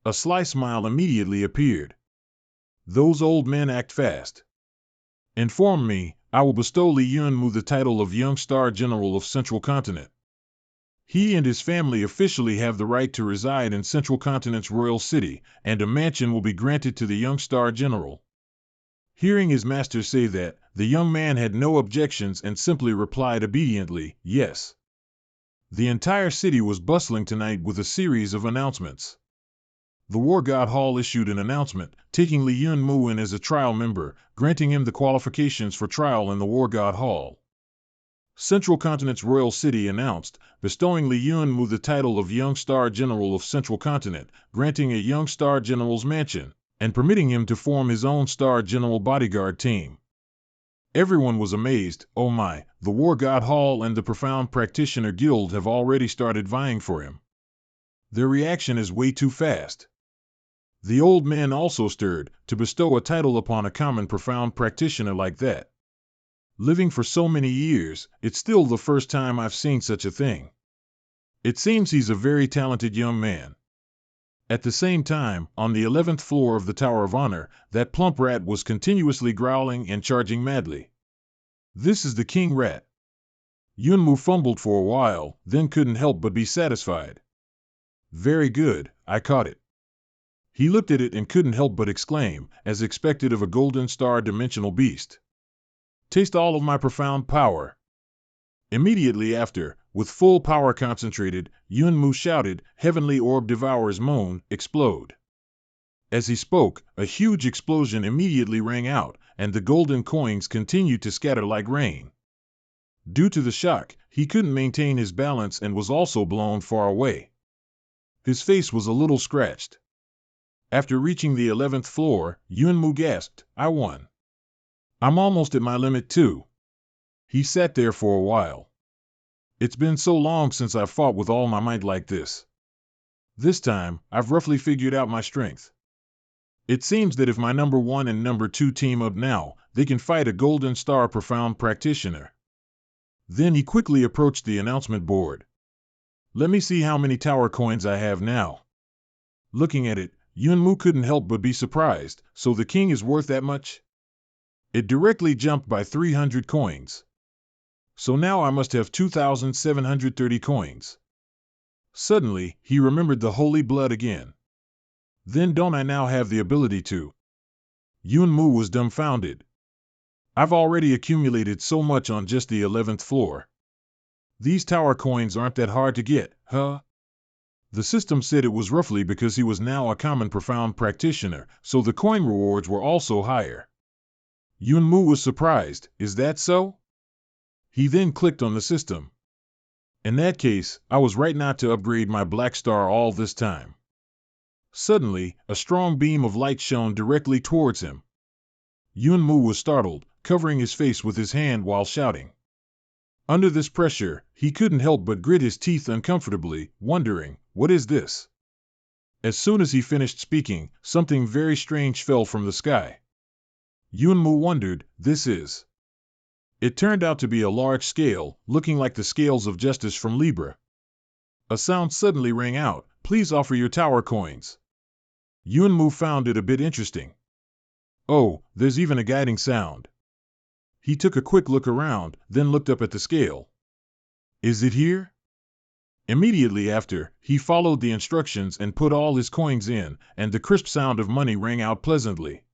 A sly smile immediately appeared. "Those old men act fast. Inform me, I will bestow Li Yun Mu the title of Young Star General of Central Continent. He and his family officially have the right to reside in Central Continent's royal city, and a mansion will be granted to the Young Star General." Hearing his master say that, the young man had no objections and simply replied obediently, "Yes." The entire city was bustling tonight with a series of announcements. The War God Hall issued an announcement, taking Li Yun Mu in as a trial member, granting him the qualifications for trial in the War God Hall. Central Continent's royal city announced, bestowing Li Yun Mu the title of Young Star General of Central Continent, granting a Young Star General's mansion. and permitting him to form his own star general bodyguard team. Everyone was amazed. Oh my, the War God Hall and the Profound Practitioner Guild have already started vying for him. Their reaction is way too fast. The old man also stirred to bestow a title upon a common profound practitioner like that. Living for so many years, it's still the first time I've seen such a thing. It seems he's a very talented young man. At the same time, on the 11th floor of the Tower of Honor, that plump rat was continuously growling and charging madly. This is the king rat. Yunmu fumbled for a while, then couldn't help but be satisfied. Very good, I caught it. He looked at it and couldn't help but exclaim, as expected of a golden star dimensional beast. Taste all of my profound power. Immediately after, with full power concentrated, Yunmu shouted, Heavenly Orb Devourer's Moan, explode. As he spoke, a huge explosion immediately rang out, and the golden coins continued to scatter like rain. Due to the shock, he couldn't maintain his balance and was also blown far away. His face was a little scratched. After reaching the 11th floor, Yunmu gasped, I won. I'm almost at my limit too. He sat there for a while. It's been so long since I've fought with all my might like this. This time, I've roughly figured out my strength. It seems that if my number 1 and number 2 team up now, they can fight a Golden Star Profound Practitioner. Then he quickly approached the announcement board. Let me see how many tower coins I have now. Looking at it, Yunmu couldn't help but be surprised. So the king is worth that much? It directly jumped by 300 coins. So now I must have 2,730 coins. Suddenly, he remembered the holy blood again. Then don't I now have the ability to? Yunmu was dumbfounded. I've already accumulated so much on just the 11th floor. These tower coins aren't that hard to get, huh? The system said it was roughly because he was now a common profound practitioner, so the coin rewards were also higher. Yunmu was surprised, is that so? He then clicked on the system. In that case, I was right not to upgrade my black star all this time. Suddenly, a strong beam of light shone directly towards him. Yunmu was startled, covering his face with his hand while shouting. Under this pressure, he couldn't help but grit his teeth uncomfortably, wondering, what is this? As soon as he finished speaking, something very strange fell from the sky. Yunmu wondered, this is... It turned out to be a large scale, looking like the scales of justice from Libra. A sound suddenly rang out, please offer your tower coins. Yunmu found it a bit interesting. Oh, there's even a guiding sound. He took a quick look around, then looked up at the scale. Is it here? Immediately after, he followed the instructions and put all his coins in, and the crisp sound of money rang out pleasantly.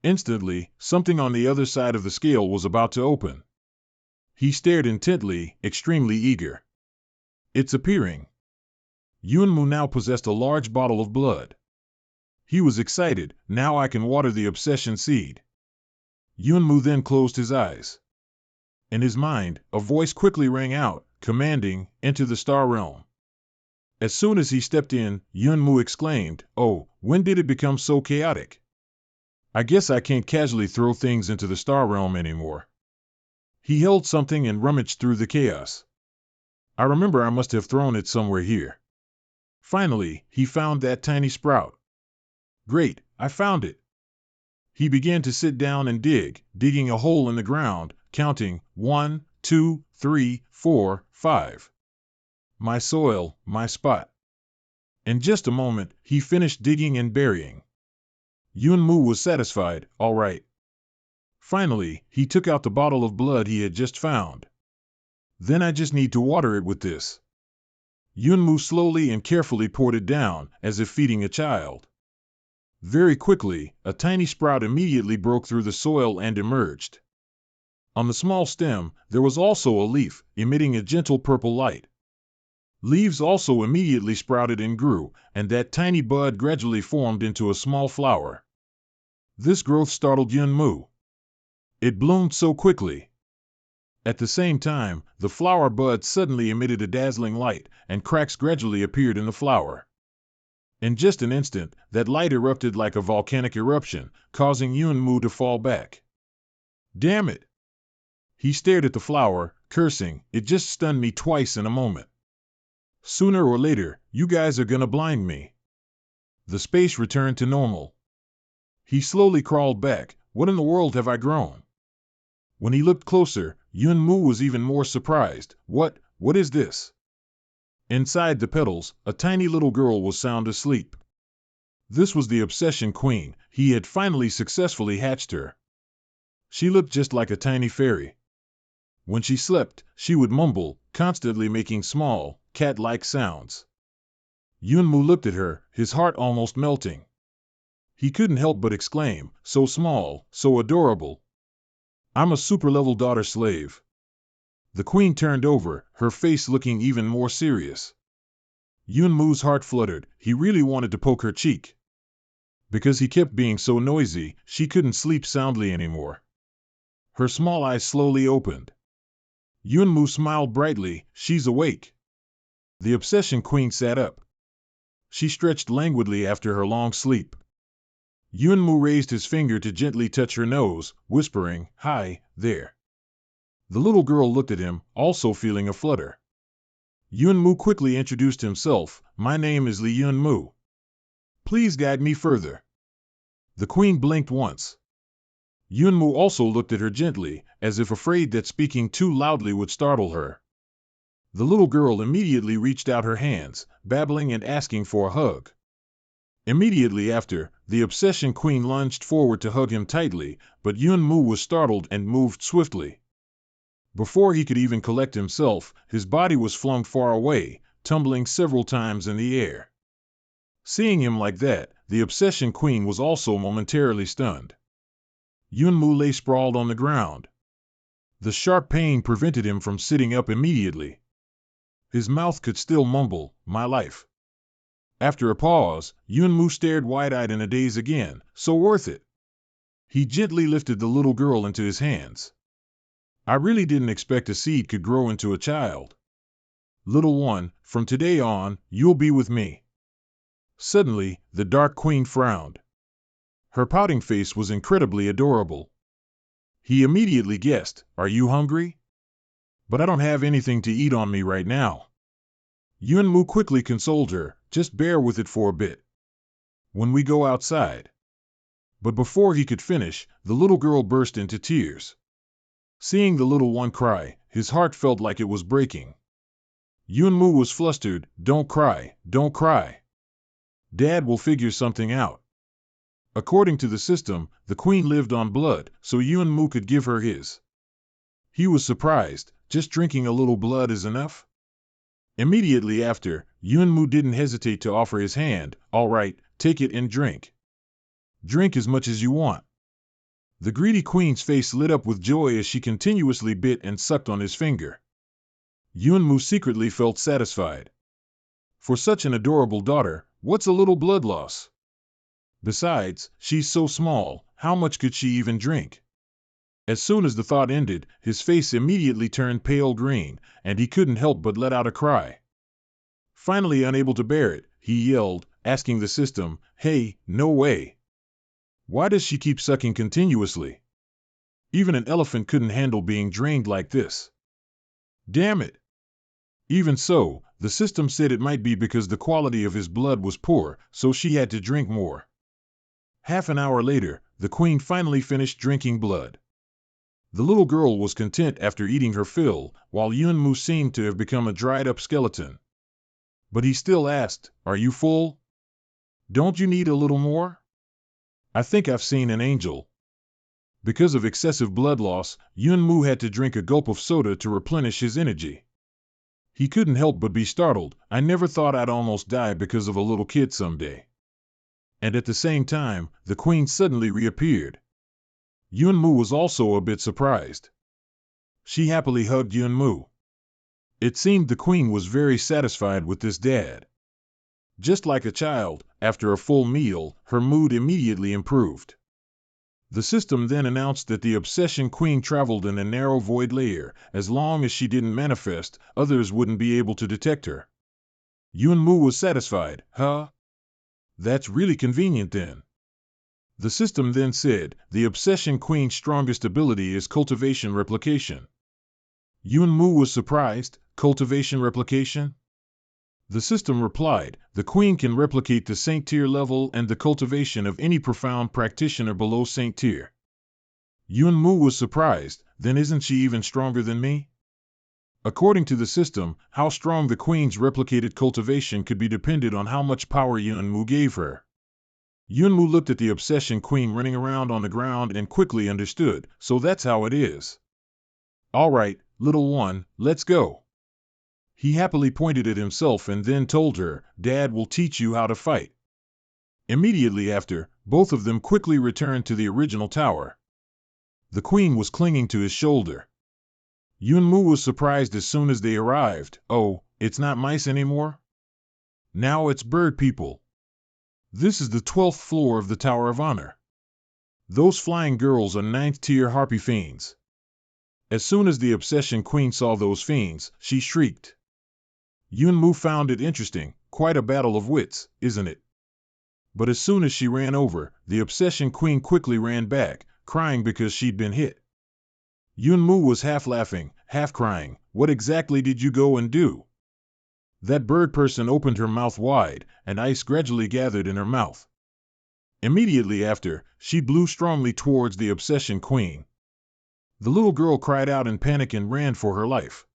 Instantly, something on the other side of the scale was about to open. He stared intently, extremely eager. It's appearing. Yunmu now possessed a large bottle of blood. He was excited, now I can water the obsession seed. Yunmu then closed his eyes. In his mind, a voice quickly rang out, commanding, enter the star realm. As soon as he stepped in, Yunmu exclaimed, oh, when did it become so chaotic? I guess I can't casually throw things into the star realm anymore. He held something and rummaged through the chaos. I remember I must have thrown it somewhere here. Finally, he found that tiny sprout. Great, I found it. He began to sit down and digging a hole in the ground, counting 1, 2, 3, 4, 5. My soil, my spot. In just a moment, he finished digging and burying. Yunmu was satisfied, all right. Finally, he took out the bottle of blood he had just found. Then I just need to water it with this. Yunmu slowly and carefully poured it down, as if feeding a child. Very quickly, a tiny sprout immediately broke through the soil and emerged. On the small stem, there was also a leaf, emitting a gentle purple light. Leaves also immediately sprouted and grew, and that tiny bud gradually formed into a small flower. This growth startled Yunmu. It bloomed so quickly. At the same time, the flower bud suddenly emitted a dazzling light, and cracks gradually appeared in the flower. In just an instant, that light erupted like a volcanic eruption, causing Yunmu to fall back. Damn it! He stared at the flower, cursing, it just stunned me twice in a moment. Sooner or later, you guys are gonna blind me. The space returned to normal. He slowly crawled back. What in the world have I grown? When he looked closer, Yunmu was even more surprised. What is this? Inside the petals, a tiny little girl was sound asleep. This was the Obsession Queen. He had finally successfully hatched her. She looked just like a tiny fairy. When she slept, she would mumble, constantly making small, cat-like sounds. Yunmu looked at her, his heart almost melting. He couldn't help but exclaim, so small, so adorable. I'm a super-level daughter slave. The queen turned over, her face looking even more serious. Yunmu's heart fluttered. He really wanted to poke her cheek. Because he kept being so noisy, she couldn't sleep soundly anymore. Her small eyes slowly opened. Yunmu smiled brightly. She's awake. The Obsession Queen sat up. She stretched languidly after her long sleep. Yunmu raised his finger to gently touch her nose, whispering, "Hi, there." The little girl looked at him, also feeling a flutter. Yunmu quickly introduced himself. My name is Li Yunmu. Please guide me further. The queen blinked once. Yunmu also looked at her gently, as if afraid that speaking too loudly would startle her. The little girl immediately reached out her hands, babbling and asking for a hug. Immediately after, the Obsession Queen lunged forward to hug him tightly, but Yunmu was startled and moved swiftly. Before he could even collect himself, his body was flung far away, tumbling several times in the air. Seeing him like that, the Obsession Queen was also momentarily stunned. Yunmu lay sprawled on the ground. The sharp pain prevented him from sitting up immediately. His mouth could still mumble, "My life." After a pause, Yunmu stared wide-eyed in a daze again. So worth it. He gently lifted the little girl into his hands. I really didn't expect a seed could grow into a child. Little one, from today on, you'll be with me. Suddenly, the Dark Queen frowned. Her pouting face was incredibly adorable. He immediately guessed, are you hungry? But I don't have anything to eat on me right now. Yunmu quickly consoled her, just bear with it for a bit. When we go outside. But before he could finish, the little girl burst into tears. Seeing the little one cry, his heart felt like it was breaking. Yunmu was flustered. Don't cry, don't cry. Dad will figure something out. According to the system, the queen lived on blood, so Yunmu could give her his. He was surprised. Just drinking a little blood is enough? Immediately after, Yunmu didn't hesitate to offer his hand. All right, take it and drink. Drink as much as you want. The greedy queen's face lit up with joy as she continuously bit and sucked on his finger. Yunmu secretly felt satisfied. For such an adorable daughter, what's a little blood loss? Besides, she's so small, how much could she even drink? As soon as the thought ended, his face immediately turned pale green, and he couldn't help but let out a cry. Finally unable to bear it, he yelled, asking the system, "Hey, no way. Why does she keep sucking continuously? Even an elephant couldn't handle being drained like this. Damn it." Even so, the system said it might be because the quality of his blood was poor, so she had to drink more. Half an hour later, the queen finally finished drinking blood. The little girl was content after eating her fill, while Yunmu seemed to have become a dried-up skeleton. But he still asked, "Are you full? Don't you need a little more? I think I've seen an angel." Because of excessive blood loss, Yunmu had to drink a gulp of soda to replenish his energy. He couldn't help but be startled. I never thought I'd almost die because of a little kid someday. And at the same time, the queen suddenly reappeared. Yunmu was also a bit surprised. She happily hugged Yunmu. It seemed the queen was very satisfied with this dad. Just like a child, after a full meal, her mood immediately improved. The system then announced that the Obsession Queen traveled in a narrow void layer. As long as she didn't manifest, others wouldn't be able to detect her. Yunmu was satisfied. Huh? That's really convenient then. The system then said, the Obsession Queen's strongest ability is cultivation replication. Yunmu was surprised, cultivation replication? The system replied, the Queen can replicate the Saint Tier level and the cultivation of any profound practitioner below Saint Tier. Yunmu was surprised, then isn't she even stronger than me? According to the system, how strong the Queen's replicated cultivation could be depended on how much power Yunmu gave her. Yunmu looked at the Obsession Queen running around on the ground and quickly understood, so that's how it is. All right, little one, let's go. He happily pointed at himself and then told her, Dad will teach you how to fight. Immediately after, both of them quickly returned to the original tower. The Queen was clinging to his shoulder. Yunmu was surprised as soon as they arrived. Oh, it's not mice anymore? Now it's bird people. This is the 12th floor of the Tower of Honor. Those flying girls are 9th tier harpy fiends. As soon as the Obsession Queen saw those fiends, she shrieked. Yunmu found it interesting, quite a battle of wits, isn't it? But as soon as she ran over, the Obsession Queen quickly ran back, crying because she'd been hit. Yunmu was half laughing, half crying. What exactly did you go and do? That bird person opened her mouth wide, and ice gradually gathered in her mouth. Immediately after, she blew strongly towards the Obsession Queen. The little girl cried out in panic and ran for her life.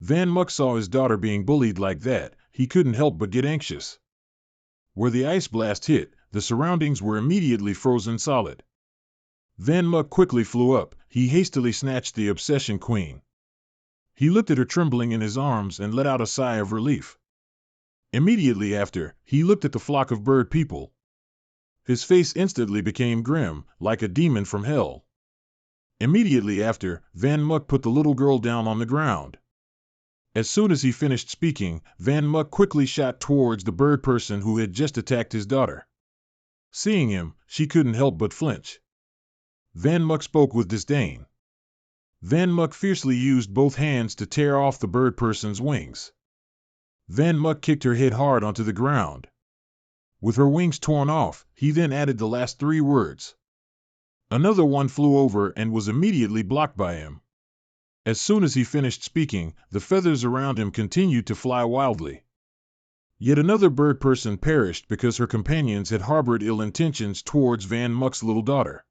Van Muck saw his daughter being bullied like that. He couldn't help but get anxious. Where the ice blast hit, the surroundings were immediately frozen solid. Van Muck quickly flew up. He hastily snatched the Obsession Queen. He looked at her trembling in his arms and let out a sigh of relief. Immediately after, he looked at the flock of bird people. His face instantly became grim, like a demon from hell. Immediately after, Van Muck put the little girl down on the ground. As soon as he finished speaking, Van Muck quickly shot towards the bird person who had just attacked his daughter. Seeing him, she couldn't help but flinch. Van Muck spoke with disdain. Van Muck fiercely used both hands to tear off the bird person's wings. Van Muck kicked her head hard onto the ground. With her wings torn off, he then added the last 3 words. Another one flew over and was immediately blocked by him. As soon as he finished speaking, the feathers around him continued to fly wildly. Yet another bird person perished because her companions had harbored ill intentions towards Van Muck's little daughter.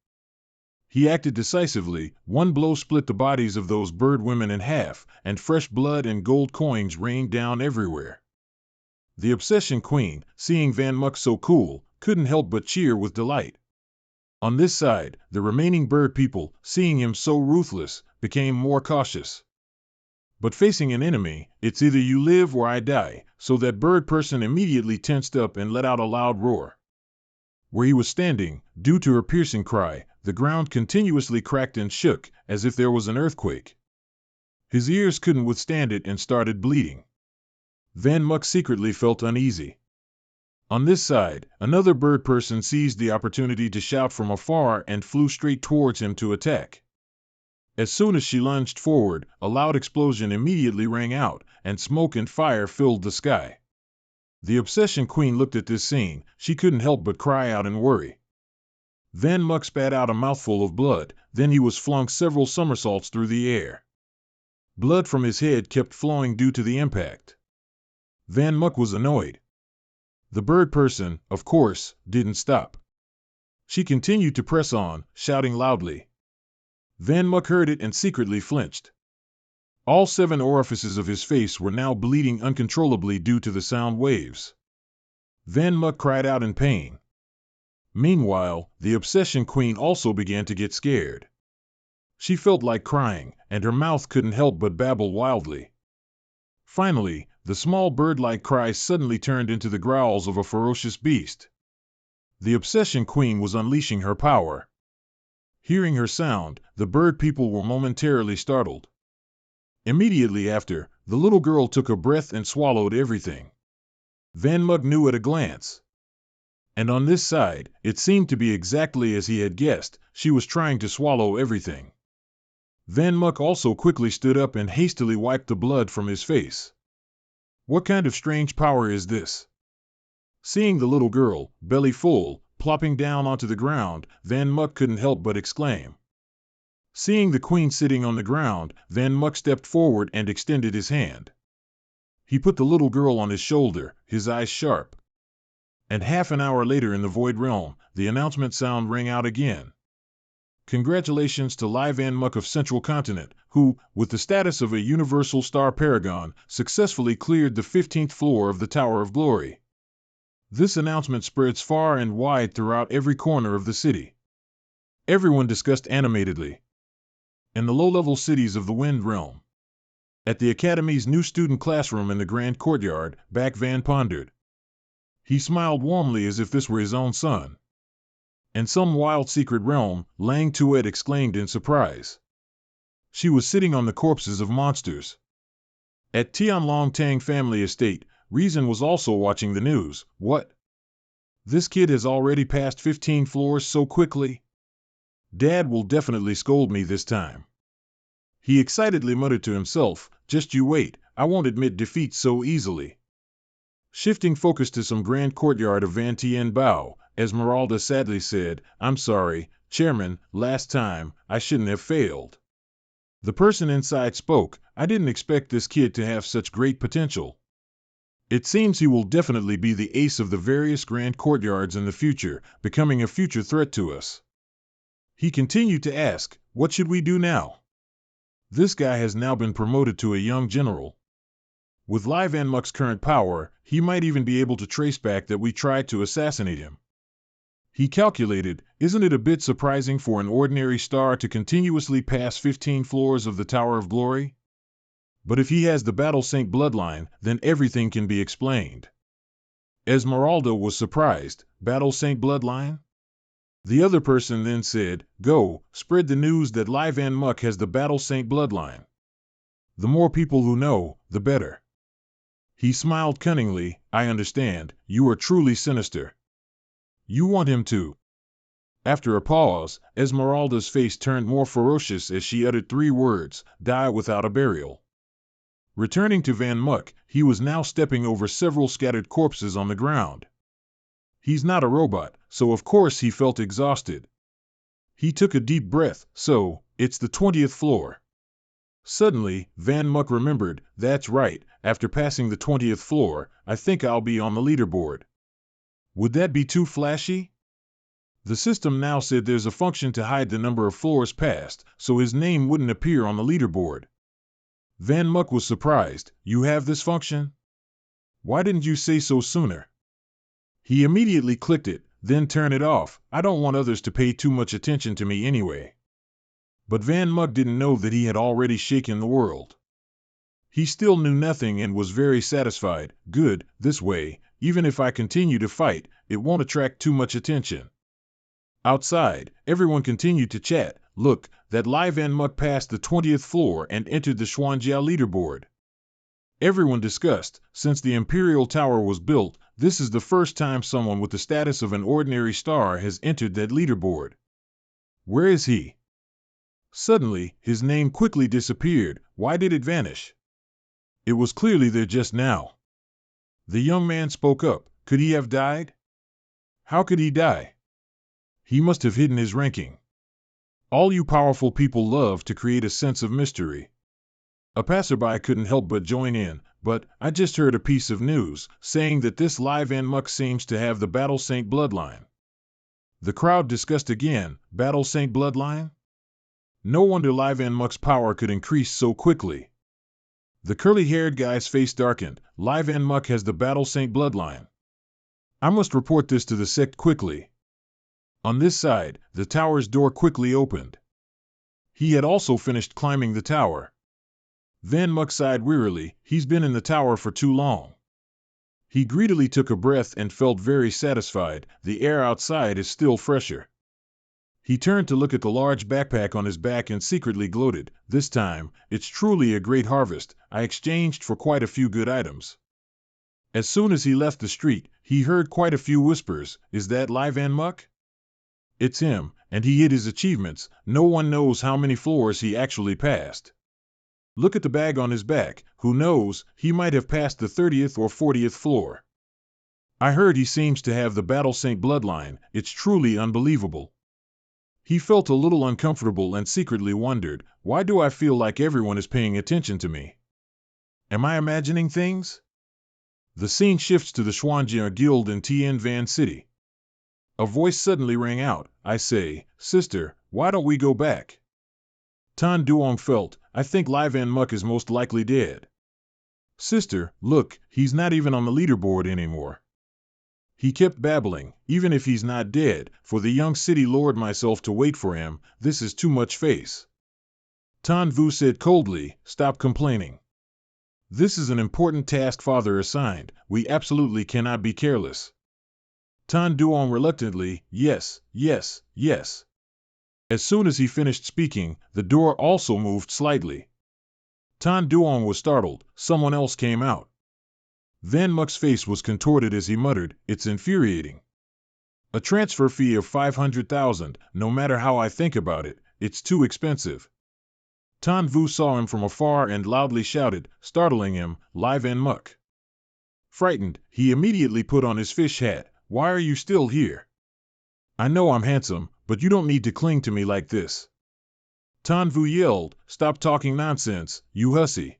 He acted decisively. 1 blow split the bodies of those bird women in half, and fresh blood and gold coins rained down everywhere. The Obsession Queen, seeing Van Muck so cool, couldn't help but cheer with delight. On this side, the remaining bird people, seeing him so ruthless, became more cautious. But facing an enemy, it's either you live or I die, so that bird person immediately tensed up and let out a loud roar. Where he was standing, due to her piercing cry, the ground continuously cracked and shook, as if there was an earthquake. His ears couldn't withstand it and started bleeding. Van Muck secretly felt uneasy. On this side, another bird person seized the opportunity to shout from afar and flew straight towards him to attack. As soon as she lunged forward, a loud explosion immediately rang out, and smoke and fire filled the sky. The Obsession Queen looked at this scene. She couldn't help but cry out in worry. Van Muck spat out a mouthful of blood, then he was flung several somersaults through the air. Blood from his head kept flowing due to the impact. Van Muck was annoyed. The bird person, of course, didn't stop. She continued to press on, shouting loudly. Van Muck heard it and secretly flinched. All 7 orifices of his face were now bleeding uncontrollably due to the sound waves. Van Muck cried out in pain. Meanwhile, the Obsession Queen also began to get scared. She felt like crying, and her mouth couldn't help but babble wildly. Finally, the small bird-like cries suddenly turned into the growls of a ferocious beast. The Obsession Queen was unleashing her power. Hearing her sound, the bird people were momentarily startled. Immediately after, the little girl took a breath and swallowed everything. Van Muck knew at a glance. And on this side, it seemed to be exactly as he had guessed. She was trying to swallow everything. Van Muck also quickly stood up and hastily wiped the blood from his face. What kind of strange power is this? Seeing the little girl, belly full, plopping down onto the ground, Van Muck couldn't help but exclaim. Seeing the queen sitting on the ground, Van Muck stepped forward and extended his hand. He put the little girl on his shoulder, his eyes sharp. And half an hour later in the Void Realm, the announcement sound rang out again. Congratulations to Lai Van Muck of Central Continent, who, with the status of a Universal Star Paragon, successfully cleared the 15th floor of the Tower of Glory. This announcement spreads far and wide throughout every corner of the city. Everyone discussed animatedly. In the low-level cities of the Wind Realm. At the Academy's new student classroom in the Grand Courtyard, Back Van pondered. He smiled warmly as if this were his own son. In some wild secret realm, Lang Tuet exclaimed in surprise. She was sitting on the corpses of monsters. At Tianlong Tang family estate, Reason was also watching the news. What? This kid has already passed 15 floors so quickly? Dad will definitely scold me this time. He excitedly muttered to himself, just you wait, I won't admit defeat so easily. Shifting focus to some grand courtyard of Van Tien Bao, Esmeralda sadly said, I'm sorry, Chairman, last time, I shouldn't have failed. The person inside spoke, I didn't expect this kid to have such great potential. It seems he will definitely be the ace of the various grand courtyards in the future, becoming a future threat to us. He continued to ask, what should we do now? This guy has now been promoted to a young general. With Lai Van Muck's current power, he might even be able to trace back that we tried to assassinate him. He calculated, isn't it a bit surprising for an ordinary star to continuously pass 15 floors of the Tower of Glory? But if he has the Battle Saint bloodline, then everything can be explained. Esmeralda was surprised, Battle Saint bloodline? The other person then said, go, spread the news that Lai Van Muck has the Battle Saint bloodline. The more people who know, the better. He smiled cunningly, I understand, you are truly sinister. You want him to. After a pause, Esmeralda's face turned more ferocious as she uttered 3 words, die without a burial. Returning to Van Muck, he was now stepping over several scattered corpses on the ground. He's not a robot, so of course he felt exhausted. He took a deep breath, so, it's the 20th floor. Suddenly, Van Muck remembered, that's right, after passing the 20th floor, I think I'll be on the leaderboard. Would that be too flashy? The system now said there's a function to hide the number of floors passed, so his name wouldn't appear on the leaderboard. Van Muck was surprised, you have this function? Why didn't you say so sooner? He immediately clicked it, then turned it off, I don't want others to pay too much attention to me anyway. But Van Muck didn't know that he had already shaken the world. He still knew nothing and was very satisfied, good, this way, even if I continue to fight, it won't attract too much attention. Outside, everyone continued to chat, look, that Lai Van Muck passed the 20th floor and entered the Xuanjia leaderboard. Everyone discussed, since the Imperial Tower was built, this is the first time someone with the status of an ordinary star has entered that leaderboard. Where is he? Suddenly, his name quickly disappeared, why did it vanish? It was clearly there just now. The young man spoke up, could he have died? How could he die? He must have hidden his ranking. All you powerful people love to create a sense of mystery. A passerby couldn't help but join in, but I just heard a piece of news saying that this Lai Van Muck seems to have the Battle Saint bloodline. The crowd discussed again, Battle Saint bloodline? No wonder Lai Van Muck's power could increase so quickly. The curly-haired guy's face darkened, Lai Van Muck has the Battle Saint bloodline. I must report this to the sect quickly. On this side, the tower's door quickly opened. He had also finished climbing the tower. Van Muck sighed wearily, he's been in the tower for too long. He greedily took a breath and felt very satisfied, the air outside is still fresher. He turned to look at the large backpack on his back and secretly gloated, this time, it's truly a great harvest, I exchanged for quite a few good items. As soon as he left the street, he heard quite a few whispers, is that Lai Van Muck? It's him, and he hid his achievements, no one knows how many floors he actually passed. Look at the bag on his back, who knows, he might have passed the 30th or 40th floor. I heard he seems to have the Battle Saint bloodline. It's truly unbelievable. He felt a little uncomfortable and secretly wondered, why do I feel like everyone is paying attention to me? Am I imagining things? The scene shifts to the Xuanjia Guild in Tien Van City. A voice suddenly rang out. I say, sister, why don't we go back? Tan Duong felt, I think Lai Van Muk is most likely dead. Sister, look, he's not even on the leaderboard anymore. He kept babbling, even if he's not dead, for the young city lord myself to wait for him, this is too much face. Tan Vu said coldly, stop complaining. This is an important task father assigned, we absolutely cannot be careless. Tan Duong reluctantly, yes, yes, yes. As soon as he finished speaking, the door also moved slightly. Tan Duong was startled, someone else came out. Van Muk's face was contorted as he muttered, it's infuriating. A transfer fee of 500,000, no matter how I think about it, it's too expensive. Tan Vu saw him from afar and loudly shouted, startling him, Lai Van Muk. Frightened, he immediately put on his fish hat. Why are you still here? I know I'm handsome, but you don't need to cling to me like this. Tan Vu yelled, stop talking nonsense, you hussy.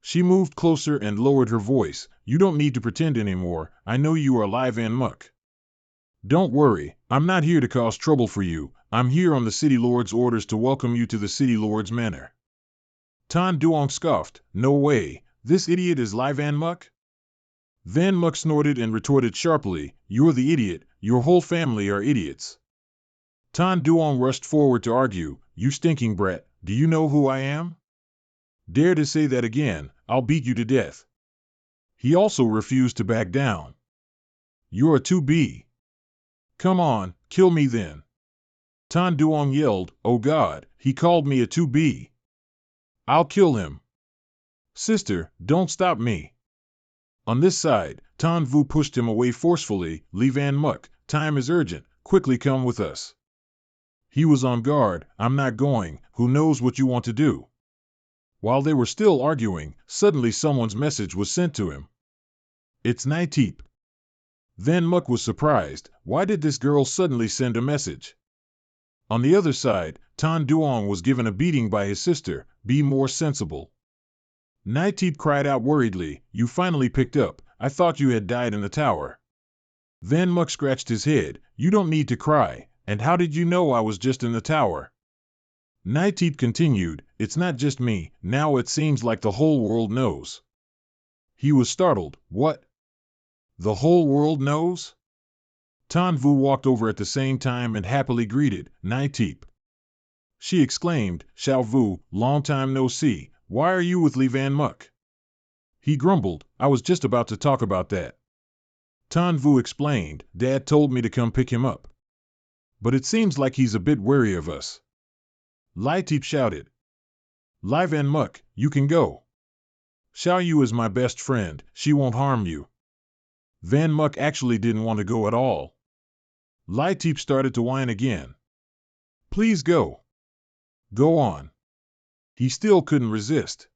She moved closer and lowered her voice, you don't need to pretend anymore, I know you are Lai Van Muk. Don't worry, I'm not here to cause trouble for you, I'm here on the City Lord's orders to welcome you to the City Lord's manor. Tan Duong scoffed, no way, this idiot is Lai Van Muk? Van Muk snorted and retorted sharply, you're the idiot, your whole family are idiots. Tan Duong rushed forward to argue, you stinking brat, do you know who I am? Dare to say that again, I'll beat you to death. He also refused to back down. You're a 2B. Come on, kill me then. Tan Duong yelled, oh God, he called me a 2B. I'll kill him. Sister, don't stop me. On this side, Tan Vu pushed him away forcefully, Li Van Muk, time is urgent, quickly come with us. He was on guard, I'm not going, who knows what you want to do. While they were still arguing, suddenly someone's message was sent to him. It's Nai Teep. Van Muk was surprised, why did this girl suddenly send a message? On the other side, Tan Duong was given a beating by his sister, be more sensible. Nai Teep cried out worriedly, you finally picked up, I thought you had died in the tower. Van Muk scratched his head, you don't need to cry, and how did you know I was just in the tower? Nai Teep continued, it's not just me, now it seems like the whole world knows. He was startled, what? The whole world knows? Tan Vu walked over at the same time and happily greeted, Nai Teep. She exclaimed, Xiao Vu, long time no see, why are you with Li Van Muk? He grumbled, I was just about to talk about that. Tan Vu explained, Dad told me to come pick him up. But it seems like he's a bit wary of us. Lai Teep shouted, Lai Van Muk, you can go. Xiao Yu is my best friend, she won't harm you. Van Muk actually didn't want to go at all. Lai Teep started to whine again. Please go. Go on. He still couldn't resist.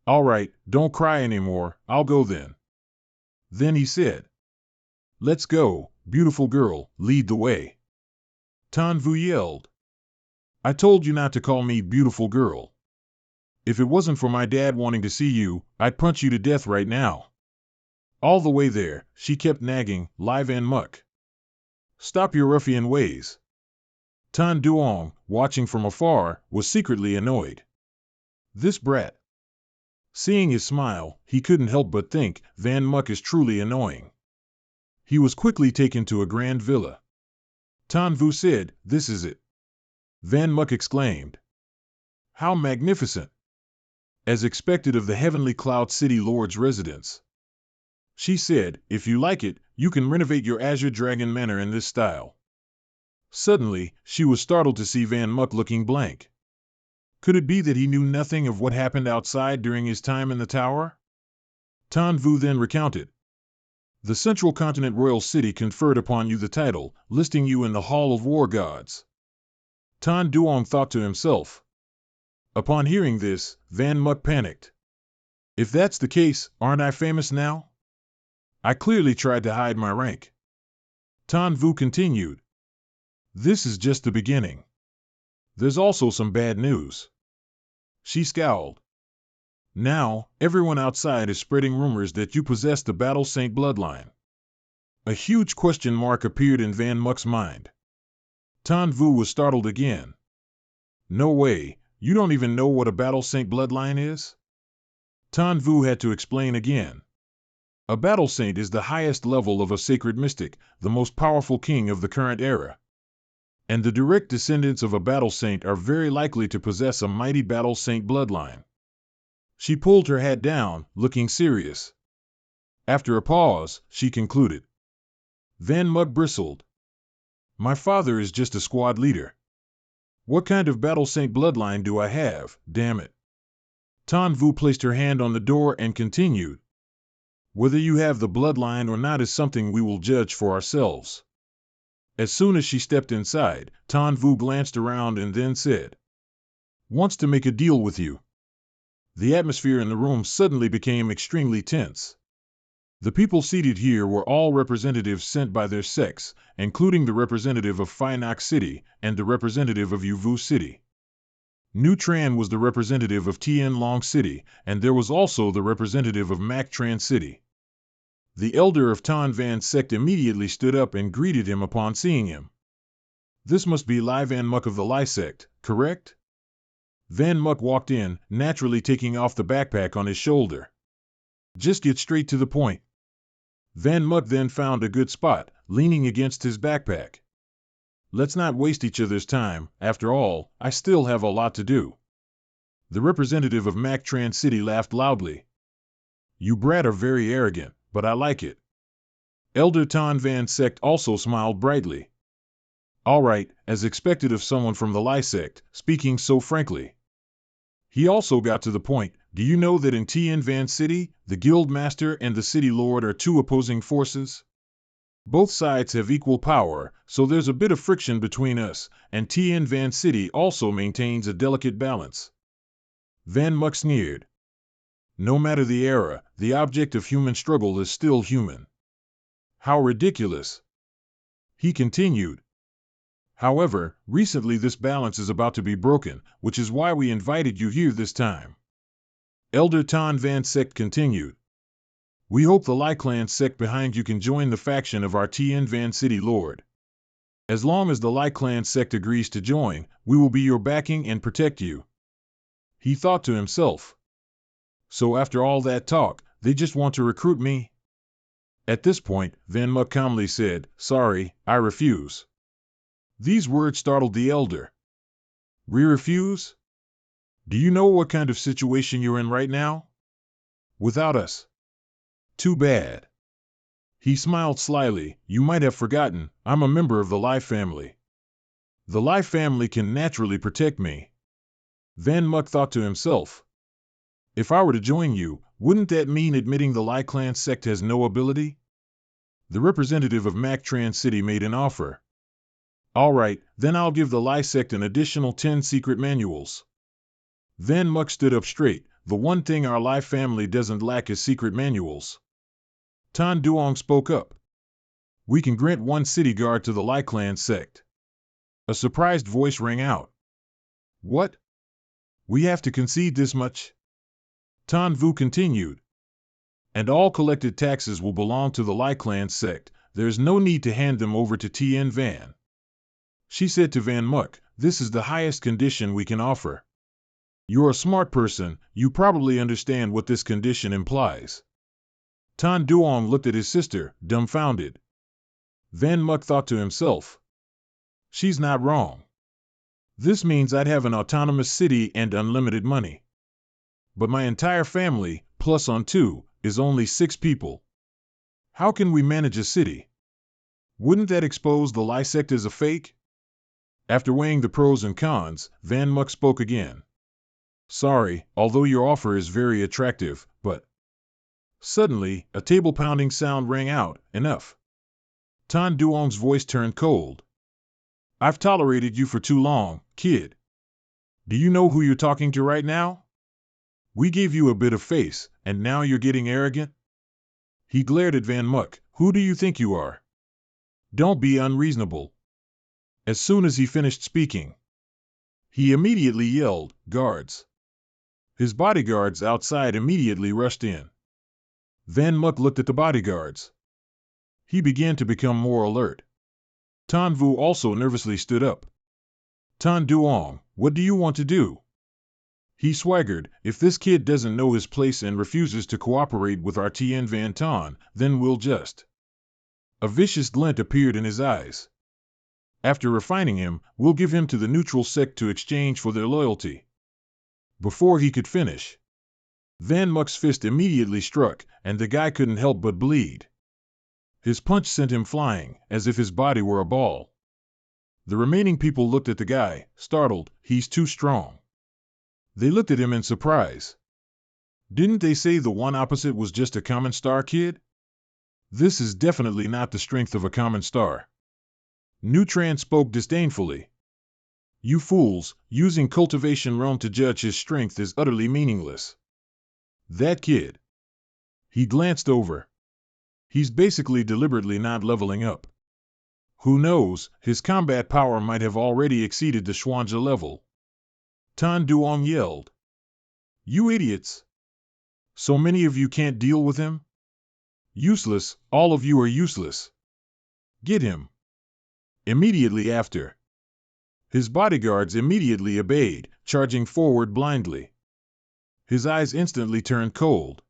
All right, don't cry anymore, I'll go then. Then he said, let's go, beautiful girl, lead the way. Tan Vu yelled, I told you not to call me beautiful girl. If it wasn't for my dad wanting to see you, I'd punch you to death right now. All the way there, she kept nagging, Lai Van Muk. Stop your ruffian ways. Tan Duong, watching from afar, was secretly annoyed. This brat. Seeing his smile, he couldn't help but think, Van Muk is truly annoying. He was quickly taken to a grand villa. Tan Vu said, this is it. Van Muk exclaimed. How magnificent! As expected of the Heavenly Cloud City Lord's residence. She said, if you like it, you can renovate your Azure Dragon Manor in this style. Suddenly, she was startled to see Van Muk looking blank. Could it be that he knew nothing of what happened outside during his time in the tower? Tan Vu then recounted. The Central Continent Royal City conferred upon you the title, listing you in the Hall of War Gods. Tan Duong thought to himself. Upon hearing this, Van Muk panicked. If that's the case, aren't I famous now? I clearly tried to hide my rank. Tan Vu continued. This is just the beginning. There's also some bad news. She scowled. Now, everyone outside is spreading rumors that you possess the Battle Saint bloodline. A huge question mark appeared in Van Muck's mind. Tan Vu was startled again. No way, you don't even know what a Battle Saint bloodline is? Tan Vu had to explain again. A Battle Saint is the highest level of a sacred mystic, the most powerful king of the current era. And the direct descendants of a Battle Saint are very likely to possess a mighty Battle Saint bloodline. She pulled her head down, looking serious. After a pause, she concluded. Van Muck bristled. My father is just a squad leader. What kind of Battle Saint bloodline do I have, damn it? Tan Vu placed her hand on the door and continued. Whether you have the bloodline or not is something we will judge for ourselves. As soon as she stepped inside, Tan Vu glanced around and then said, Wants to make a deal with you. The atmosphere in the room suddenly became extremely tense. The people seated here were all representatives sent by their sects, including the representative of Phinox City and the representative of Yuvu City. Nu Tran was the representative of Tien Long City, and there was also the representative of Mac Tran City. The elder of Tan Van's sect immediately stood up and greeted him upon seeing him. This must be Lai Van Muck of the Lai sect, correct? Van Muck walked in, naturally taking off the backpack on his shoulder. Just get straight to the point. Van Muck then found a good spot, leaning against his backpack. Let's not waste each other's time, after all, I still have a lot to do. The representative of Mac Tran City laughed loudly. You brat are very arrogant, but I like it. Elder Tan Van's sect also smiled brightly. All right, as expected of someone from the Lai sect, speaking so frankly. He also got to the point. Do you know that in Tien Van City, the Guild Master and the City Lord are two opposing forces? Both sides have equal power, so there's a bit of friction between us, and Tien Van City also maintains a delicate balance. Van Muck sneered. No matter the era, the object of human struggle is still human. How ridiculous! He continued. However, recently this balance is about to be broken, which is why we invited you here this time. Elder Tan Van's sect continued. We hope the Lai Clan sect behind you can join the faction of our Tien Van City Lord. As long as the Lai Clan sect agrees to join, we will be your backing and protect you. He thought to himself. So after all that talk, they just want to recruit me? At this point, Van Muck calmly said, Sorry, I refuse. These words startled the elder. We refuse? Do you know what kind of situation you're in right now? Without us. Too bad. He smiled slyly. You might have forgotten, I'm a member of the Lai family. The Lai family can naturally protect me. Van Muck thought to himself. If I were to join you, wouldn't that mean admitting the Lai clan sect has no ability? The representative of Mac Tran City made an offer. All right, then I'll give the Lai sect an additional 10 secret manuals. Van Muck stood up straight. The one thing our Lai family doesn't lack is secret manuals. Tan Duong spoke up. We can grant 1 city guard to the Lai clan sect. A surprised voice rang out. What? We have to concede this much? Tan Vu continued. And all collected taxes will belong to the Lai clan sect. There's no need to hand them over to Tien Van. She said to Van Muck, This is the highest condition we can offer. You're a smart person, you probably understand what this condition implies. Tan Duong looked at his sister, dumbfounded. Van Muck thought to himself. She's not wrong. This means I'd have an autonomous city and unlimited money. But my entire family, plus on 2, is only 6 people. How can we manage a city? Wouldn't that expose the Lai sect as a fake? After weighing the pros and cons, Van Muck spoke again. Sorry, although your offer is very attractive, but... Suddenly, a table-pounding sound rang out. Enough. Tan Duong's voice turned cold. I've tolerated you for too long, kid. Do you know who you're talking to right now? We gave you a bit of face, and now you're getting arrogant? He glared at Van Muck. Who do you think you are? Don't be unreasonable. As soon as he finished speaking, he immediately yelled, "Guards!" His bodyguards outside immediately rushed in. Van Muck looked at the bodyguards. He began to become more alert. Tan Vu also nervously stood up. Tan Duong, what do you want to do? He swaggered. If this kid doesn't know his place and refuses to cooperate with our Tien Van Tan, then we'll just... A vicious glint appeared in his eyes. After refining him, we'll give him to the neutral sect to exchange for their loyalty. Before he could finish, Van Muck's fist immediately struck, and the guy couldn't help but bleed. His punch sent him flying, as if his body were a ball. The remaining people looked at the guy, startled. He's too strong. They looked at him in surprise. Didn't they say the one opposite was just a common star kid? This is definitely not the strength of a common star. Nutran spoke disdainfully. You fools, using cultivation realm to judge his strength is utterly meaningless. That kid. He glanced over. He's basically deliberately not leveling up. Who knows, his combat power might have already exceeded the Xuanja level. Tan Duong yelled. You idiots! So many of you can't deal with him? Useless, all of you are useless. Get him. Immediately after, his bodyguards immediately obeyed, charging forward blindly. His eyes instantly turned cold.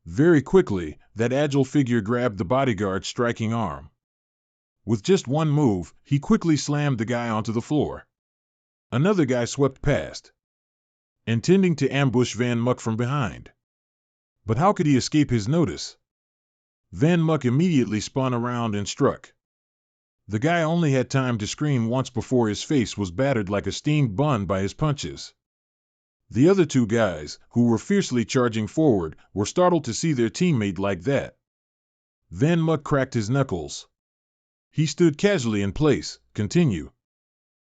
Very quickly, that agile figure grabbed the bodyguard's striking arm. With just one move, he quickly slammed the guy onto the floor. Another guy swept past, intending to ambush Van Muck from behind. But how could he escape his notice? Van Muck immediately spun around and struck. The guy only had time to scream once before his face was battered like a steamed bun by his punches. The other two guys, who were fiercely charging forward, were startled to see their teammate like that. Van Muck cracked his knuckles. He stood casually in place. Continue.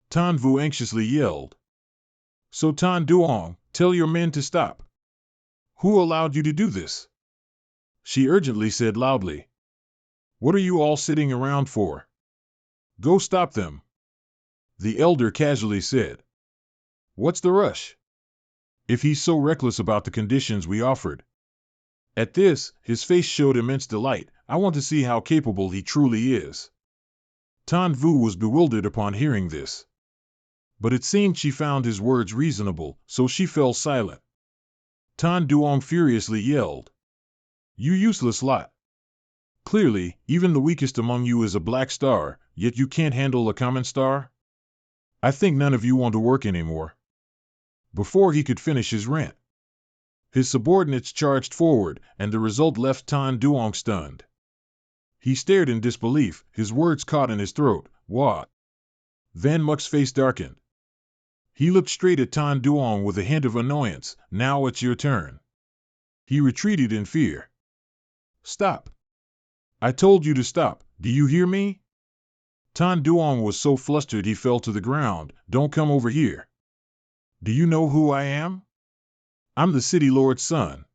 Tan Vu anxiously yelled. So Tan Duong, tell your men to stop. Who allowed you to do this? She urgently said loudly. What are you all sitting around for? Go stop them. The elder casually said. What's the rush? If he's so reckless about the conditions we offered. At this, his face showed immense delight. I want to see how capable he truly is. Tan Vu was bewildered upon hearing this. But it seemed she found his words reasonable, so she fell silent. Tan Duong furiously yelled. You useless lot. Clearly, even the weakest among you is a black star, yet you can't handle a common star? I think none of you want to work anymore. Before he could finish his rant, his subordinates charged forward, and the result left Tan Duong stunned. He stared in disbelief, his words caught in his throat. What? Van Muck's face darkened. He looked straight at Tan Duong with a hint of annoyance. Now it's your turn. He retreated in fear. Stop. I told you to stop. Do you hear me? Tan Duong was so flustered he fell to the ground. Don't come over here. Do you know who I am? I'm the City Lord's son.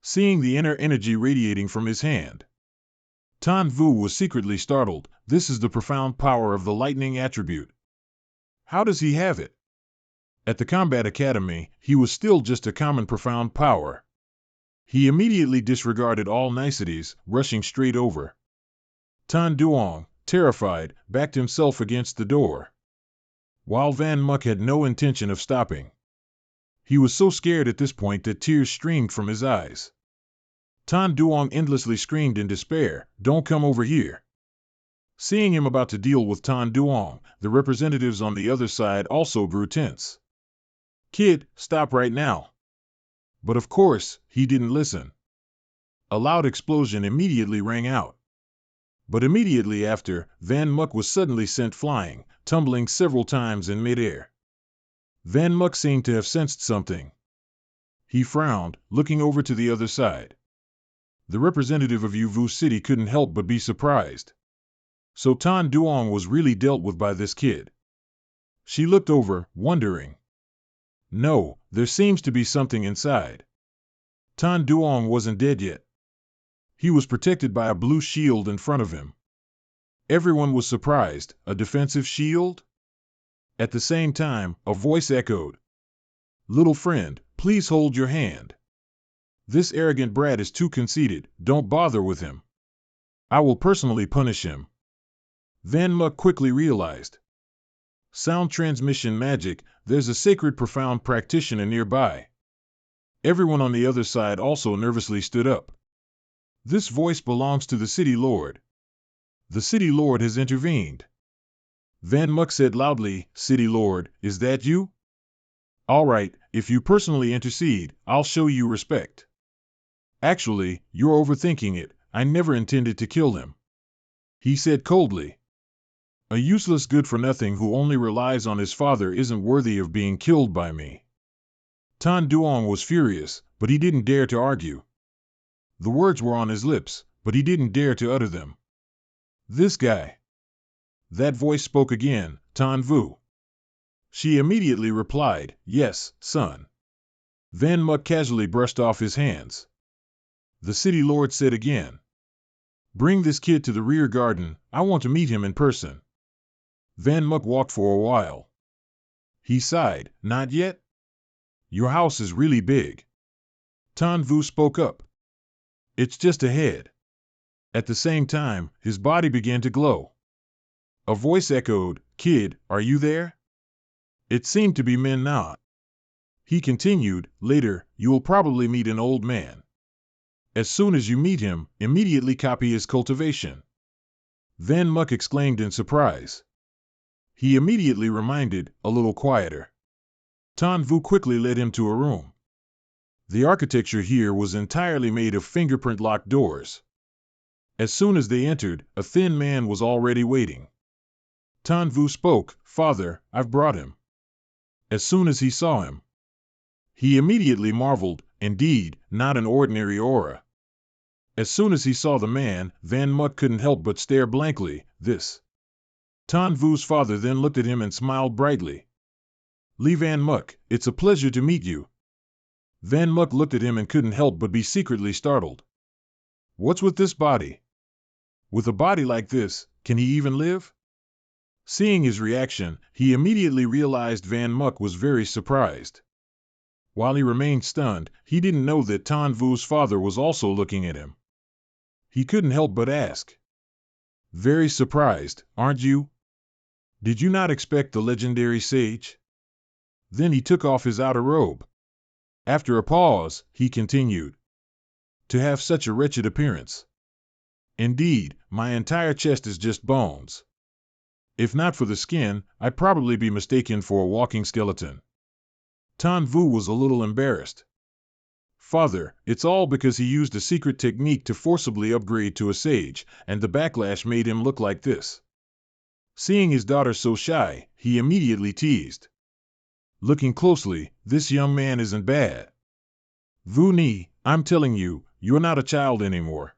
Seeing the inner energy radiating from his hand, Tan Vu was secretly startled. This is the profound power of the lightning attribute. How does he have it? At the Combat Academy, he was still just a common profound power. He immediately disregarded all niceties, rushing straight over. Tan Duong, terrified, backed himself against the door. While Van Muck had no intention of stopping. He was so scared at this point that tears streamed from his eyes. Tan Duong endlessly screamed in despair, Don't come over here. Seeing him about to deal with Tan Duong, the representatives on the other side also grew tense. Kid, stop right now. But of course, he didn't listen. A loud explosion immediately rang out. But immediately after, Van Muck was suddenly sent flying, tumbling several times in midair. Van Muck seemed to have sensed something. He frowned, looking over to the other side. The representative of Yuvu City couldn't help but be surprised. So Tan Duong was really dealt with by this kid. She looked over, wondering. No, there seems to be something inside. Tan Duong wasn't dead yet. He was protected by a blue shield in front of him. Everyone was surprised. A defensive shield? At the same time, a voice echoed, "Little friend, please hold your hand. This arrogant brat is too conceited, don't bother with him. I will personally punish him." Van Muck quickly realized. Sound transmission magic, there's a sacred profound practitioner nearby. Everyone on the other side also nervously stood up. This voice belongs to the city lord. The city lord has intervened. Van Muck said loudly, "City lord, is that you? All right, if you personally intercede, I'll show you respect. Actually, you're overthinking it. I never intended to kill him," he said coldly. "A useless good-for-nothing who only relies on his father isn't worthy of being killed by me." Tan Duong was furious, but he didn't dare to argue. The words were on his lips, but he didn't dare to utter them. "This guy." That voice spoke again, Tan Vu. She immediately replied, "Yes, son." Van Muck casually brushed off his hands. The city lord said again, "Bring this kid to the rear garden, I want to meet him in person." Van Muck walked for a while. He sighed, "Not yet? Your house is really big." Tan Vu spoke up, "It's just ahead." At the same time, his body began to glow. A voice echoed, "Kid, are you there?" It seemed to be Manhua. He continued, "Later, you will probably meet an old man. As soon as you meet him, immediately copy his cultivation." Van Muck exclaimed in surprise. He immediately reminded, "A little quieter." Tan Vu quickly led him to a room. The architecture here was entirely made of fingerprint-locked doors. As soon as they entered, a thin man was already waiting. Tan Vu spoke, "Father, I've brought him." As soon as he saw him, he immediately marveled, indeed, not an ordinary aura. As soon as he saw the man, Van Muck couldn't help but stare blankly. This. Tan Vu's father then looked at him and smiled brightly. "Lee Van Muck, it's a pleasure to meet you." Van Muck looked at him and couldn't help but be secretly startled. What's with this body? With a body like this, can he even live? Seeing his reaction, he immediately realized Van Muck was very surprised. While he remained stunned, he didn't know that Tan Vu's father was also looking at him. He couldn't help but ask, "Very surprised, aren't you? Did you not expect the legendary sage?" Then he took off his outer robe. After a pause, he continued, "To have such a wretched appearance. Indeed, my entire chest is just bones. If not for the skin, I'd probably be mistaken for a walking skeleton." Tan Vu was a little embarrassed. "Father, it's all because he used a secret technique to forcibly upgrade to a sage, and the backlash made him look like this." Seeing his daughter so shy, he immediately teased, "Looking closely, this young man isn't bad. Vu Ni, I'm telling you, you're not a child anymore."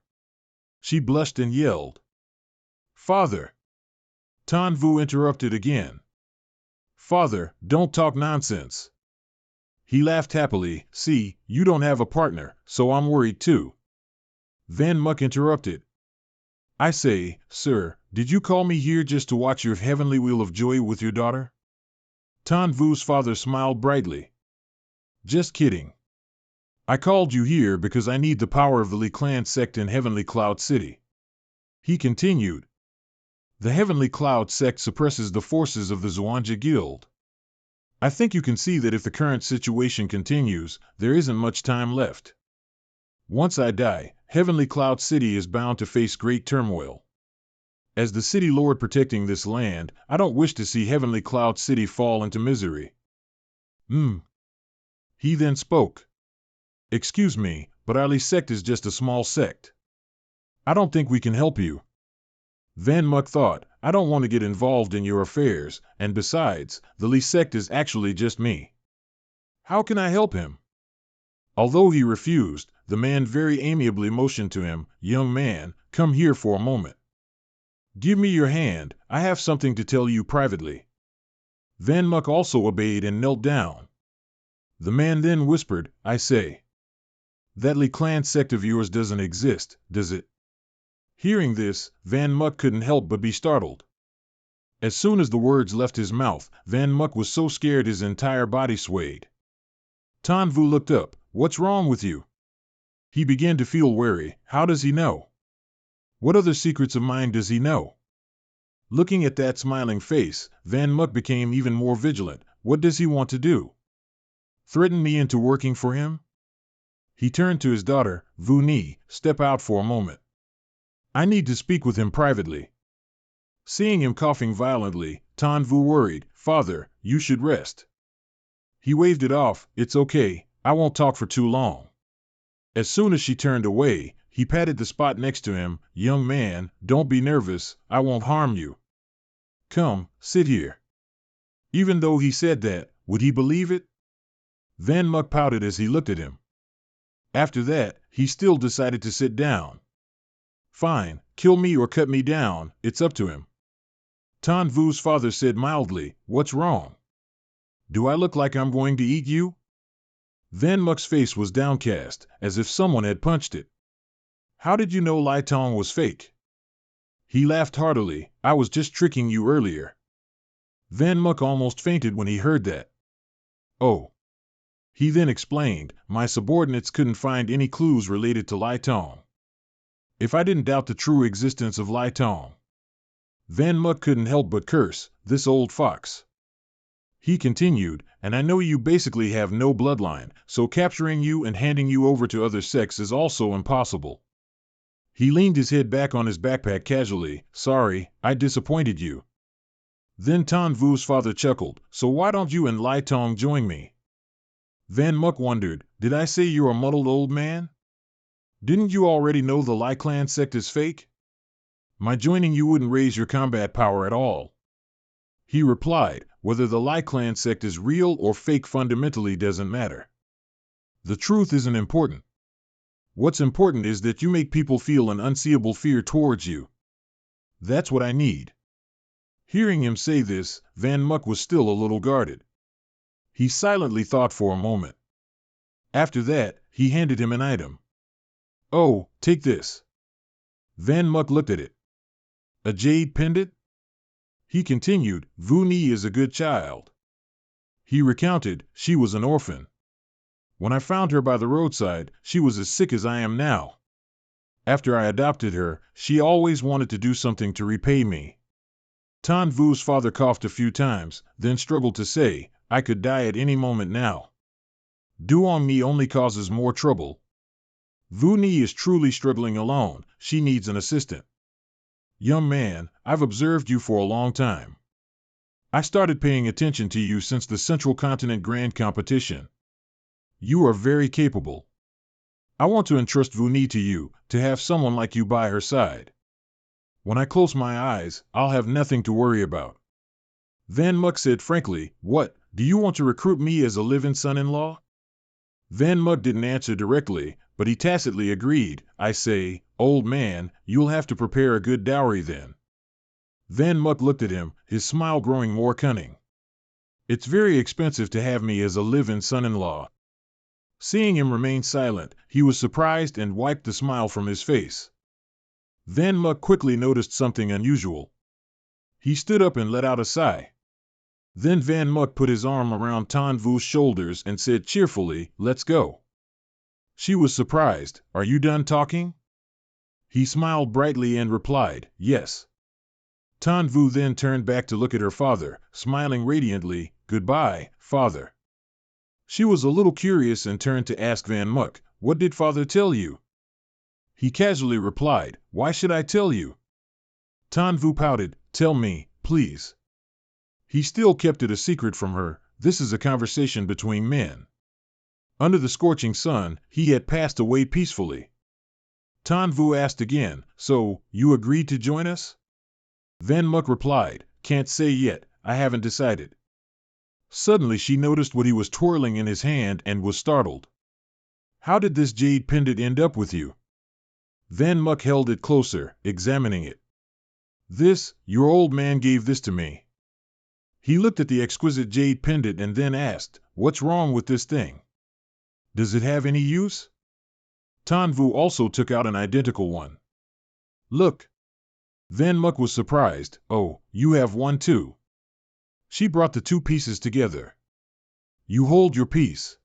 She blushed and yelled, "Father!" Tan Vu interrupted again, "Father, don't talk nonsense." He laughed happily, "See, you don't have a partner, so I'm worried too." Van Muck interrupted, "I say, sir, did you call me here just to watch your heavenly wheel of joy with your daughter?" Tan Vu's father smiled brightly, "Just kidding. I called you here because I need the power of the Li Clan sect in Heavenly Cloud City." He continued, "The Heavenly Cloud sect suppresses the forces of the Xuanja Guild. I think you can see that if the current situation continues, there isn't much time left. Once I die, Heavenly Cloud City is bound to face great turmoil. As the city lord protecting this land, I don't wish to see Heavenly Cloud City fall into misery." He then spoke, "Excuse me, but our Li sect is just a small sect. I don't think we can help you." Van Muck thought, "I don't want to get involved in your affairs, and besides, the Li sect is actually just me. How can I help him?" Although he refused, the man very amiably motioned to him, "Young man, come here for a moment. Give me your hand, I have something to tell you privately." Van Muck also obeyed and knelt down. The man then whispered, "I say." That Li clan sect of yours doesn't exist, does it? Hearing this, Van Muck couldn't help but be startled. As soon as the words left his mouth, Van Muck was so scared his entire body swayed. Tan Vu looked up. What's wrong with you? He began to feel wary. How does he know? What other secrets of mine does he know? Looking at that smiling face, Van Muck became even more vigilant. What does he want to do? Threaten me into working for him? He turned to his daughter. Vu Ni, step out for a moment. I need to speak with him privately. Seeing him coughing violently, Tan Vu worried. Father, you should rest. He waved it off. It's okay, I won't talk for too long. As soon as she turned away, he patted the spot next to him. Young man, don't be nervous, I won't harm you. Come, sit here. Even though he said that, would he believe it? Van Muck pouted as he looked at him. After that, he still decided to sit down. Fine, kill me or cut me down, it's up to him. Tan Vu's father said mildly, what's wrong? Do I look like I'm going to eat you? Van Muck's face was downcast, as if someone had punched it. How did you know Lai Tong was fake? He laughed heartily. I was just tricking you earlier. Van Muck almost fainted when he heard that. Oh. He then explained, my subordinates couldn't find any clues related to Lai Tong. If I didn't doubt the true existence of Lai Tong. Van Muck couldn't help but curse, this old fox. He continued, and I know you basically have no bloodline, so capturing you and handing you over to other sects is also impossible. He leaned his head back on his backpack casually. Sorry, I disappointed you. Then Tan Vu's father chuckled, so why don't you and Lai Tong join me? Van Muck wondered, did I say you're a muddled old man? Didn't you already know the Lai clan sect is fake? My joining you wouldn't raise your combat power at all. He replied, whether the Lai clan sect is real or fake fundamentally doesn't matter. The truth isn't important. What's important is that you make people feel an unseeable fear towards you. That's what I need. Hearing him say this, Van Muck was still a little guarded. He silently thought for a moment. After that, he handed him an item. Oh, take this. Van Muck looked at it. A jade pendant? He continued, Vu Ni is a good child. He recounted, she was an orphan. When I found her by the roadside, she was as sick as I am now. After I adopted her, she always wanted to do something to repay me. Tan Vu's father coughed a few times, then struggled to say, I could die at any moment now. Doing me only causes more trouble. Vu Ni is truly struggling alone, she needs an assistant. Young man, I've observed you for a long time. I started paying attention to you since the Central Continent Grand Competition. You are very capable. I want to entrust Vu Ni to you, to have someone like you by her side. When I close my eyes, I'll have nothing to worry about. Van Muck said frankly, what, do you want to recruit me as a live-in son-in-law? Van Muck didn't answer directly, but he tacitly agreed. I say, old man, you'll have to prepare a good dowry then. Van Muck looked at him, his smile growing more cunning. It's very expensive to have me as a live-in son-in-law. Seeing him remain silent, he was surprised and wiped the smile from his face. Van Muck quickly noticed something unusual. He stood up and let out a sigh. Then Van Muck put his arm around Tan Vu's shoulders and said cheerfully, let's go. She was surprised, are you done talking? He smiled brightly and replied, yes. Tan Vu then turned back to look at her father, smiling radiantly, goodbye, father. She was a little curious and turned to ask Van Muck, what did father tell you? He casually replied, why should I tell you? Tan Vu pouted, tell me, please. He still kept it a secret from her, this is a conversation between men. Under the scorching sun, he had passed away peacefully. Tan Vu asked again, so, you agreed to join us? Van Muck replied, can't say yet, I haven't decided. Suddenly she noticed what he was twirling in his hand and was startled. How did this jade pendant end up with you? Van Muck held it closer, examining it. This, your old man gave this to me. He looked at the exquisite jade pendant and then asked, what's wrong with this thing? Does it have any use? Tan Vu also took out an identical one. Look. Van Muk was surprised. Oh, you have one too. She brought the two pieces together. You hold your peace.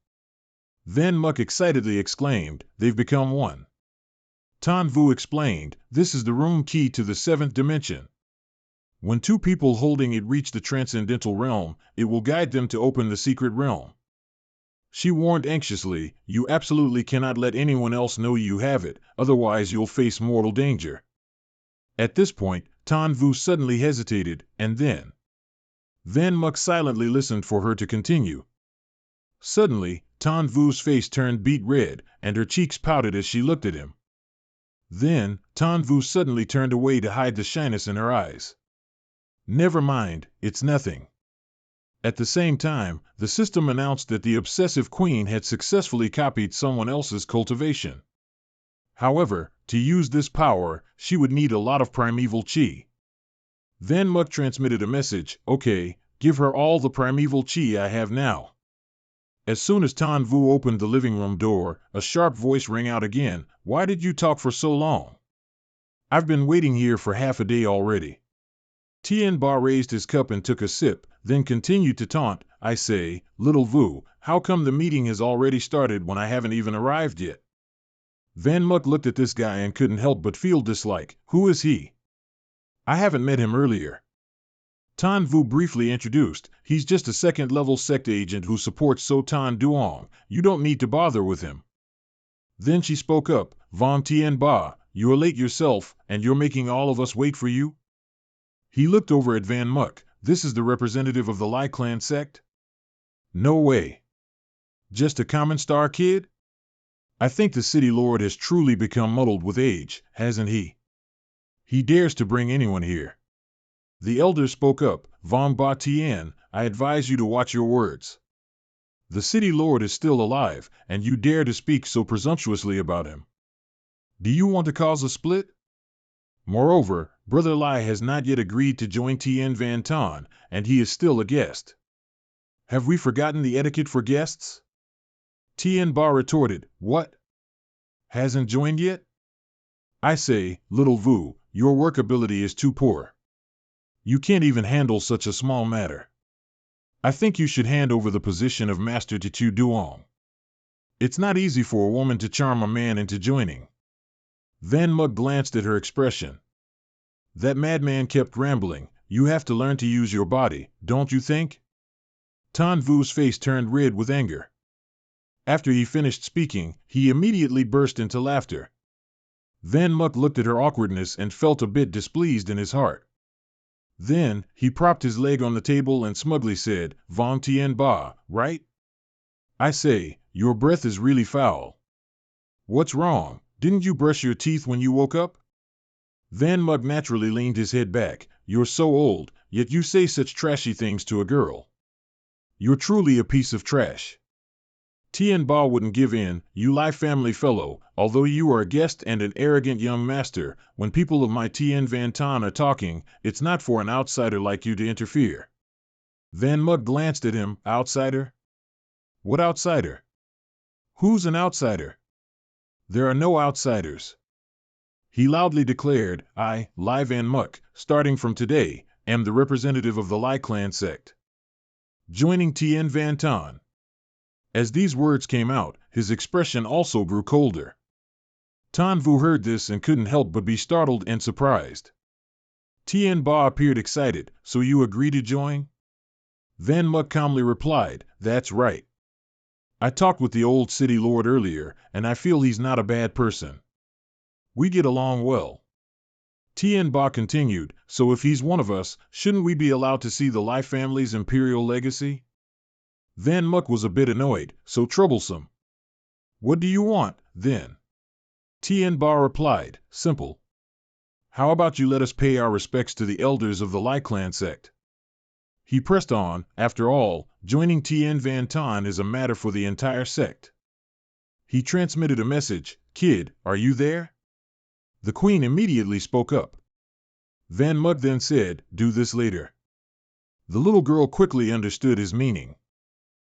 Van Muk excitedly exclaimed, they've become one. Tan Vu explained, this is the room key to the seventh dimension. When two people holding it reach the transcendental realm, it will guide them to open the secret realm. She warned anxiously, you absolutely cannot let anyone else know you have it, otherwise you'll face mortal danger. At this point, Tan Vu suddenly hesitated, and then Van Muk silently listened for her to continue. Suddenly, Tan Vu's face turned beet red, and her cheeks pouted as she looked at him. Then, Tan Vu suddenly turned away to hide the shyness in her eyes. Never mind, it's nothing. At the same time, the system announced that the obsessive queen had successfully copied someone else's cultivation. However, to use this power, she would need a lot of primeval chi. Van Muk transmitted a message, okay, give her all the primeval chi I have now. As soon as Tan Vu opened the living room door, a sharp voice rang out again, why did you talk for so long? I've been waiting here for half a day already. Tien Ba raised his cup and took a sip, then continued to taunt, I say, little Vu, how come the meeting has already started when I haven't even arrived yet? Van Muk looked at this guy and couldn't help but feel dislike. Who is he? I haven't met him earlier. Tan Vu briefly introduced, he's just a second-level sect agent who supports So Tan Duong, you don't need to bother with him. Then she spoke up, Vong Tien Ba, you're late yourself, and you're making all of us wait for you? He looked over at Van Muk, this is the representative of the Lai Clan sect? No way. Just a common star kid? I think the city lord has truly become muddled with age, hasn't he? He dares to bring anyone here. The elder spoke up, Vong Ba Tien, I advise you to watch your words. The city lord is still alive, and you dare to speak so presumptuously about him. Do you want to cause a split? Moreover, Brother Lai has not yet agreed to join Tien Van Ton, and he is still a guest. Have we forgotten the etiquette for guests? Tien Ba retorted, what? Hasn't joined yet? I say, little Vu, your work ability is too poor. You can't even handle such a small matter. I think you should hand over the position of Master to Chu Duong. It's not easy for a woman to charm a man into joining. Van Muk glanced at her expression. That madman kept rambling, you have to learn to use your body, don't you think? Tan Vu's face turned red with anger. After he finished speaking, he immediately burst into laughter. Van Muk looked at her awkwardness and felt a bit displeased in his heart. Then, he propped his leg on the table and smugly said, Vong Tien Ba, right? I say, your breath is really foul. What's wrong? Didn't you brush your teeth when you woke up? Van Muk naturally leaned his head back. You're so old, yet you say such trashy things to a girl. You're truly a piece of trash. Tien Ba wouldn't give in, you Lai family fellow, although you are a guest and an arrogant young master, when people of my Tien Van Ton are talking, it's not for an outsider like you to interfere. Van Muk glanced at him, outsider? What outsider? Who's an outsider? There are no outsiders. He loudly declared, I, Lai Van Muk, starting from today, am the representative of the Lai clan sect. Joining Tien Van Ton. As these words came out, his expression also grew colder. Tan Vu heard this and couldn't help but be startled and surprised. Tien Ba appeared excited, so you agree to join? Van Muk calmly replied, that's right. I talked with the old city lord earlier, and I feel he's not a bad person. We get along well. Tien Ba continued, so if he's one of us, shouldn't we be allowed to see the Lai family's imperial legacy? Van Muk was a bit annoyed, so troublesome. What do you want, then? Tien Ba replied, simple. How about you let us pay our respects to the elders of the Lai clan sect? He pressed on, after all, joining Tien Van Ton is a matter for the entire sect. He transmitted a message, kid, are you there? The queen immediately spoke up. Van Muk then said, do this later. The little girl quickly understood his meaning.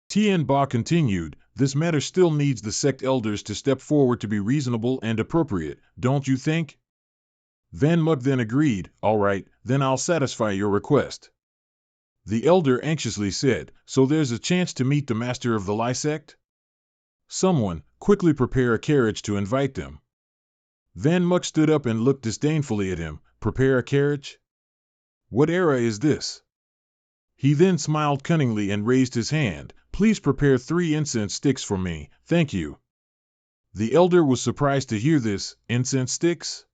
Tien Ba continued, this matter still needs the sect elders to step forward to be reasonable and appropriate, don't you think? Van Muk then agreed, all right, then I'll satisfy your request. The elder anxiously said, so there's a chance to meet the master of the Lai sect? Someone, quickly prepare a carriage to invite them. Van Muk stood up and looked disdainfully at him. Prepare a carriage? What era is this? He then smiled cunningly and raised his hand. Please prepare 3 incense sticks for me, thank you. The elder was surprised to hear this. Incense sticks?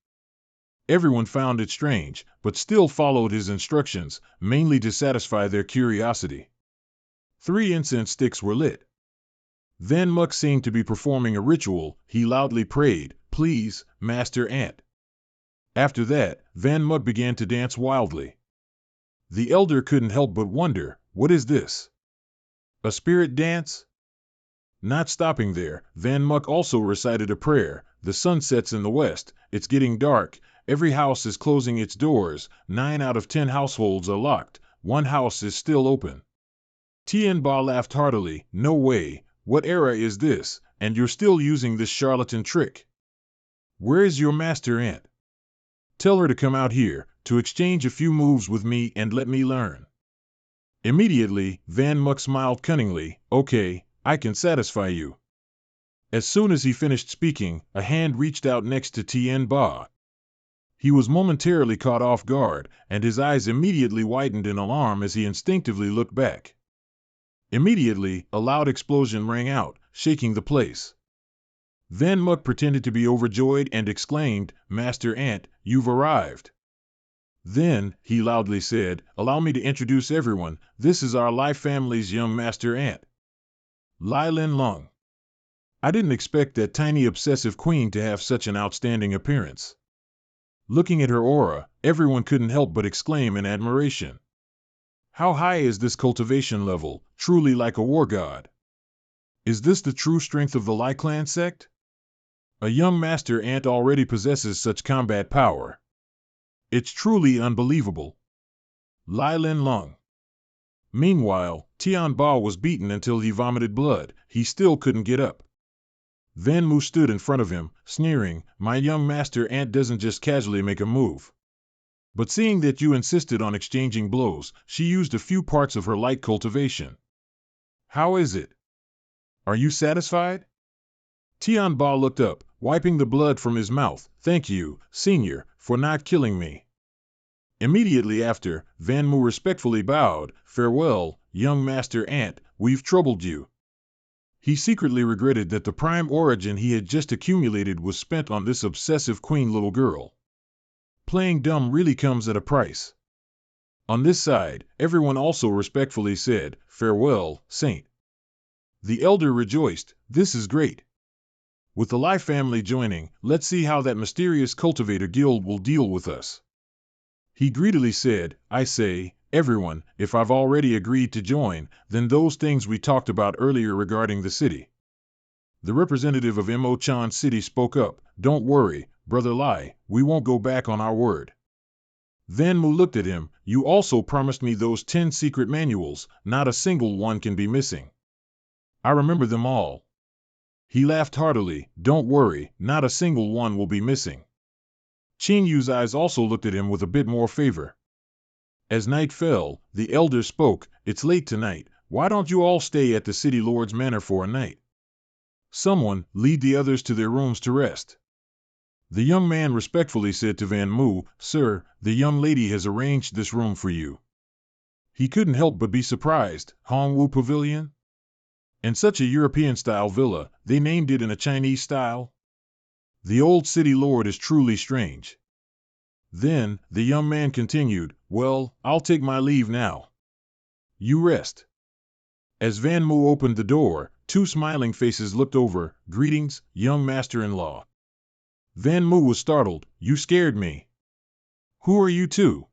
Everyone found it strange, but still followed his instructions, mainly to satisfy their curiosity. 3 incense sticks were lit. Van Muk seemed to be performing a ritual. He loudly prayed, please, Master Ant. After that, Van Muk began to dance wildly. The elder couldn't help but wonder, what is this? A spirit dance? Not stopping there, Van Muk also recited a prayer. The sun sets in the west, it's getting dark, every house is closing its doors, 9 out of 10 households are locked, 1 house is still open. Tien Ba laughed heartily. No way, what era is this, and you're still using this charlatan trick? Where is your master Ant? Tell her to come out here, to exchange a few moves with me and let me learn. Immediately, Van Muk smiled cunningly. Okay, I can satisfy you. As soon as he finished speaking, a hand reached out next to Tien Ba. He was momentarily caught off guard, and his eyes immediately widened in alarm as he instinctively looked back. Immediately, a loud explosion rang out, shaking the place. Van Muk pretended to be overjoyed and exclaimed, Master Ant, you've arrived. Then, he loudly said, allow me to introduce everyone, this is our Lai family's young Master Ant. Lai Lin Lung. I didn't expect that tiny obsessive queen to have such an outstanding appearance. Looking at her aura, everyone couldn't help but exclaim in admiration. How high is this cultivation level, truly like a war god? Is this the true strength of the Lai clan sect? A young Master Ant already possesses such combat power. It's truly unbelievable. Lai Lin Lung. Meanwhile, Tian Ba was beaten until he vomited blood. He still couldn't get up. Van Mu stood in front of him, sneering, my young Master Ant doesn't just casually make a move. But seeing that you insisted on exchanging blows, she used a few parts of her light cultivation. How is it? Are you satisfied? Tian Ba looked up, wiping the blood from his mouth. Thank you, Senior, for not killing me. Immediately after, Van Mu respectfully bowed. Farewell, young Master Ant, we've troubled you. He secretly regretted that the prime origin he had just accumulated was spent on this obsessive queen little girl. Playing dumb really comes at a price. On this side, everyone also respectfully said, Farewell, Saint. The elder rejoiced, this is great. With the Lai family joining, let's see how that mysterious cultivator guild will deal with us. He greedily said, I say, everyone, if I've already agreed to join, then those things we talked about earlier regarding the city. The representative of Mo Chan City spoke up, don't worry, Brother Lai, we won't go back on our word. Van Mu looked at him, you also promised me those 10 secret manuals, not a single one can be missing. I remember them all. He laughed heartily, don't worry, not a single one will be missing. Qin Yu's eyes also looked at him with a bit more favor. As night fell, the elder spoke, it's late tonight, why don't you all stay at the city lord's manor for a night? Someone, lead the others to their rooms to rest. The young man respectfully said to Van Mu, Sir, the young lady has arranged this room for you. He couldn't help but be surprised. Hongwu Pavilion? In such a European-style villa, they named it in a Chinese style? The old city lord is truly strange. Then, the young man continued, well, I'll take my leave now. You rest. As Van Mu opened the door, 2 smiling faces looked over, greetings, young master-in-law. Van Mu was startled, you scared me. Who are you two?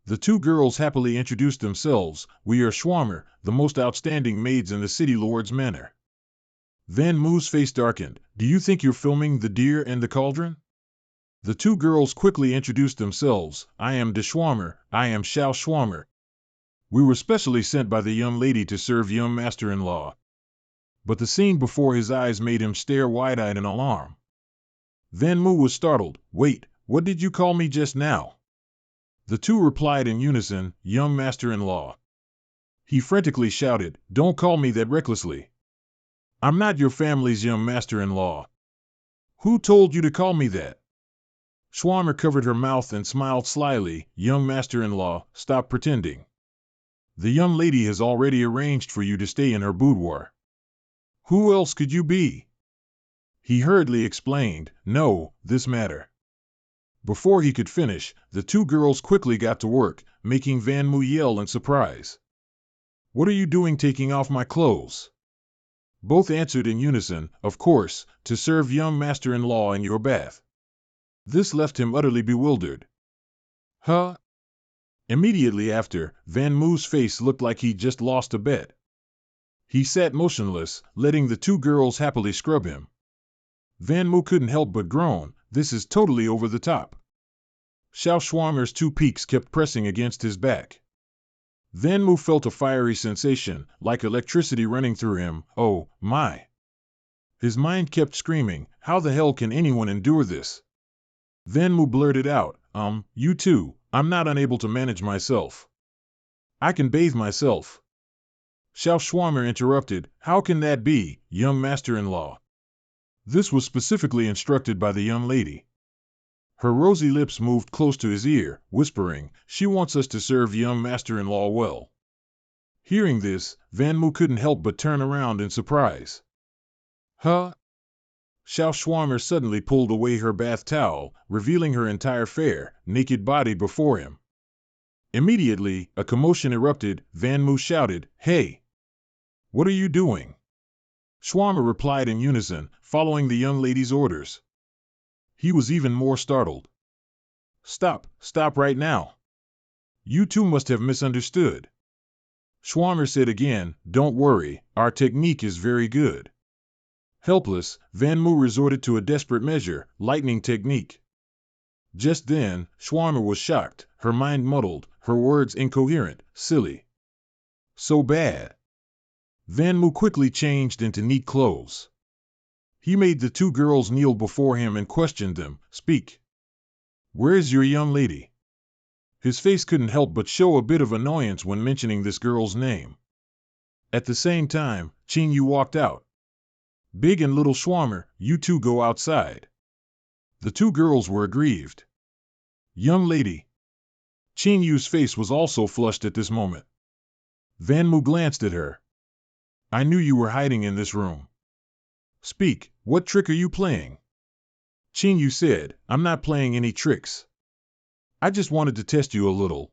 The 2 girls happily introduced themselves, we are Schwammer, the most outstanding maids in the city lord's manor. Van Mu's face darkened, do you think you're filming The Deer and the Cauldron? The 2 girls quickly introduced themselves, I am De Schwammer, I am Xiao Schwammer. We were specially sent by the young lady to serve young master-in-law. but the scene before his eyes made him stare wide-eyed in alarm. Van Mu was startled. Wait, what did you call me just now? The two replied in unison, young master-in-law. He frantically shouted, don't call me that recklessly. I'm not your family's young master-in-law. Who told you to call me that? Schwammer covered her mouth and smiled slyly. Young master-in-law, stop pretending. The young lady has already arranged for you to stay in her boudoir. Who else could you be? He hurriedly explained, no, this matter. Before he could finish, the two girls quickly got to work, making Van Mu yell in surprise. What are you doing taking off my clothes? Both answered in unison, of course, to serve young master-in-law in your bath. This left him utterly bewildered. Huh? Immediately after, Van Mu's face looked like he'd just lost a bet. He sat motionless, letting the two girls happily scrub him. Van Mu couldn't help but groan, this is totally over the top. Xiao Schwammer's two peaks kept pressing against his back. Van Mu felt a fiery sensation, like electricity running through him. Oh, my! His mind kept screaming, how the hell can anyone endure this? Van Mu blurted out, you two, I'm not unable to manage myself. I can bathe myself. Xiao Schwammer interrupted, how can that be, young master-in-law? This was specifically instructed by the young lady. Her rosy lips moved close to his ear, whispering, she wants us to serve young master-in-law well. Hearing this, Van Mu couldn't help but turn around in surprise. Huh? Xiao Schwammer suddenly pulled away her bath towel, revealing her entire fair, naked body before him. Immediately, a commotion erupted. Van Mu shouted, hey! What are you doing? Schwammer replied in unison, following the young lady's orders. He was even more startled. Stop right now. You two must have misunderstood. Schwammer said again, don't worry, our technique is very good. Helpless, Van Mu resorted to a desperate measure, lightning technique. Just then, Schwammer was shocked, her mind muddled, her words incoherent, silly. So bad. Van Mu quickly changed into neat clothes. He made the two girls kneel before him and questioned them, speak. Where is your young lady? His face couldn't help but show a bit of annoyance when mentioning this girl's name. At the same time, Qin Yu walked out. Big and little Schwammer, you two go outside. The two girls were aggrieved. Young lady. Qin Yu's face was also flushed at this moment. Van Mu glanced at her. I knew you were hiding in this room. Speak, what trick are you playing? Qin Yu said, I'm not playing any tricks. I just wanted to test you a little.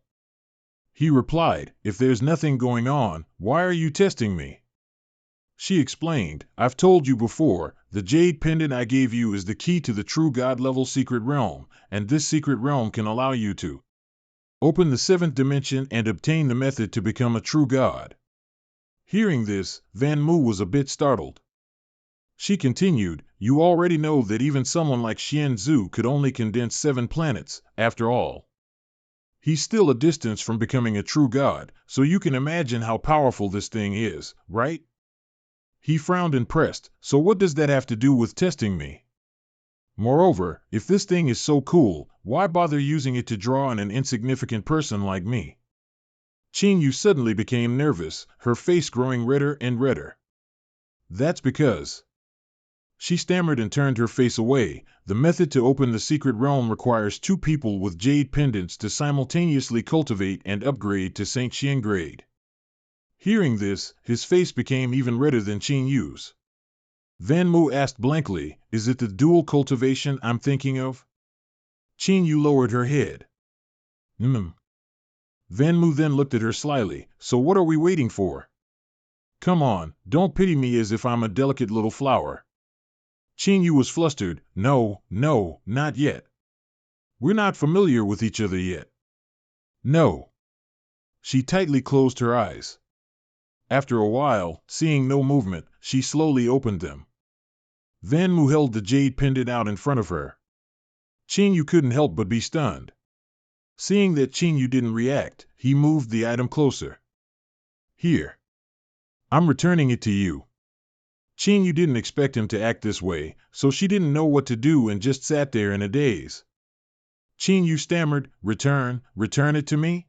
He replied, if there's nothing going on, why are you testing me? She explained, I've told you before, the jade pendant I gave you is the key to the true God-level secret realm, and this secret realm can allow you to open the seventh dimension and obtain the method to become a true god. Hearing this, Van Mu was a bit startled. She continued, you already know that even someone like Xian Zhu could only condense 7 planets, after all. He's still a distance from becoming a true god, so you can imagine how powerful this thing is, right? He frowned and pressed, so what does that have to do with testing me? Moreover, if this thing is so cool, why bother using it to draw on an insignificant person like me? Qin Yu suddenly became nervous, her face growing redder and redder. That's because... She stammered and turned her face away. The method to open the secret realm requires 2 people with jade pendants to simultaneously cultivate and upgrade to Saint Xian grade. Hearing this, his face became even redder than Qin Yu's. Van Mu asked blankly, is it the dual cultivation I'm thinking of? Qin Yu lowered her head. Van Mu then looked at her slyly, so what are we waiting for? Come on, don't pity me as if I'm a delicate little flower. Qin Yu was flustered. No, not yet. We're not familiar with each other yet. No. She tightly closed her eyes. After a while, seeing no movement, she slowly opened them. Van Mu held the jade pendant out in front of her. Qin Yu couldn't help but be stunned. Seeing that Qin Yu didn't react, he moved the item closer. Here. I'm returning it to you. Chin Yu didn't expect him to act this way, so she didn't know what to do and just sat there in a daze. Chin Yu stammered, return it to me?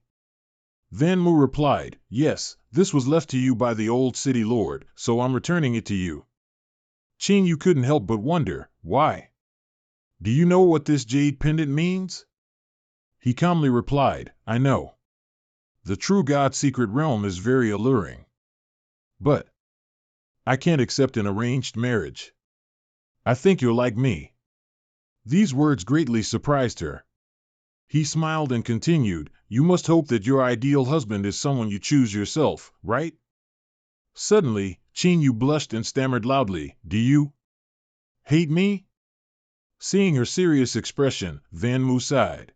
Van Mu replied, yes, this was left to you by the old city lord, so I'm returning it to you. Chin Yu couldn't help but wonder, why? Do you know what this jade pendant means? He calmly replied, I know. The true God's secret realm is very alluring. But I can't accept an arranged marriage. I think you're like me. These words greatly surprised her. He smiled and continued, you must hope that your ideal husband is someone you choose yourself, right? Suddenly, Chin Yu blushed and stammered loudly, do you hate me? Seeing her serious expression, Van Mu sighed.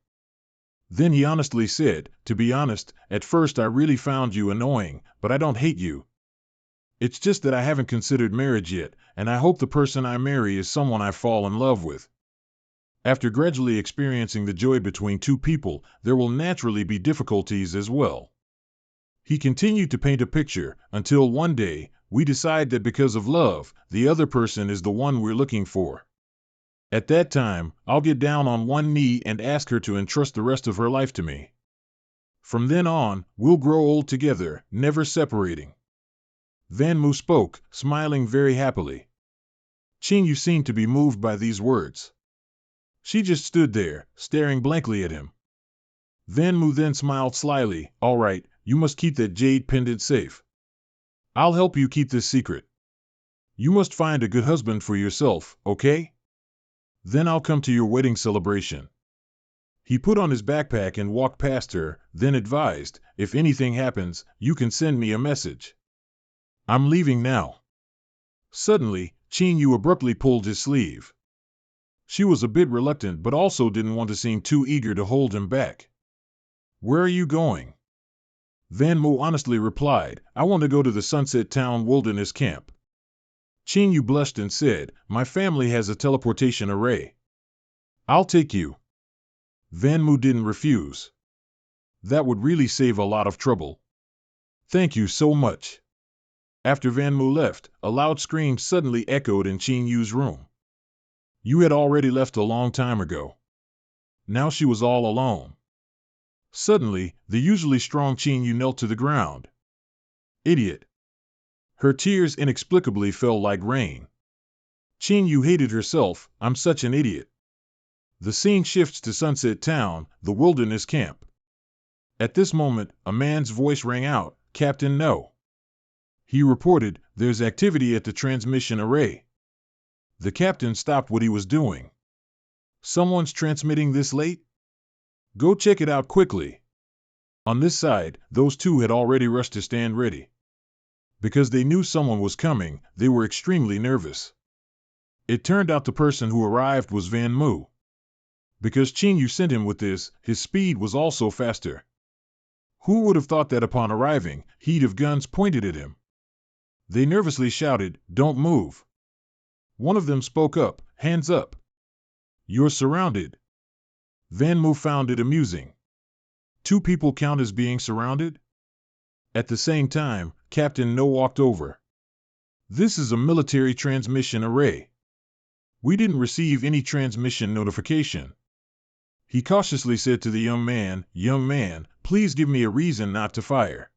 Then he honestly said, to be honest, at first I really found you annoying, but I don't hate you. It's just that I haven't considered marriage yet, and I hope the person I marry is someone I fall in love with. After gradually experiencing the joy between two people, there will naturally be difficulties as well. He continued to paint a picture, until one day, we decide that because of love, the other person is the one we're looking for. At that time, I'll get down on one knee and ask her to entrust the rest of her life to me. From then on, we'll grow old together, never separating. Van Mu spoke, smiling very happily. Chin Yu seemed to be moved by these words. She just stood there, staring blankly at him. Van Mu then smiled slyly, all right, you must keep that jade pendant safe. I'll help you keep this secret. You must find a good husband for yourself, okay? Then I'll come to your wedding celebration. He put on his backpack and walked past her, then advised, if anything happens, you can send me a message. I'm leaving now. Suddenly, Chin Yu abruptly pulled his sleeve. She was a bit reluctant but also didn't want to seem too eager to hold him back. Where are you going? Van Mu honestly replied, I want to go to the Sunset Town Wilderness Camp. Chin Yu blushed and said, my family has a teleportation array. I'll take you. Van Mu didn't refuse. That would really save a lot of trouble. Thank you so much. After Van Mu left, a loud scream suddenly echoed in Chin Yu's room. You had already left a long time ago. Now she was all alone. Suddenly, the usually strong Chin Yu knelt to the ground. Idiot. Her tears inexplicably fell like rain. Chin Yu hated herself, I'm such an idiot. The scene shifts to Sunset Town, the wilderness camp. At this moment, a man's voice rang out, Captain No. He reported, there's activity at the transmission array. The captain stopped what he was doing. Someone's transmitting this late? Go check it out quickly. On this side, those two had already rushed to stand ready. Because they knew someone was coming, they were extremely nervous. It turned out the person who arrived was Van Mu. Because Chin Yu sent him with this, his speed was also faster. Who would have thought that upon arriving, he'd have guns pointed at him? They nervously shouted, don't move. One of them spoke up, hands up. You're surrounded. Van Mu found it amusing. Two people count as being surrounded? At the same time, Captain No walked over. This is a military transmission array. We didn't receive any transmission notification. He cautiously said to the young man, please give me a reason not to fire.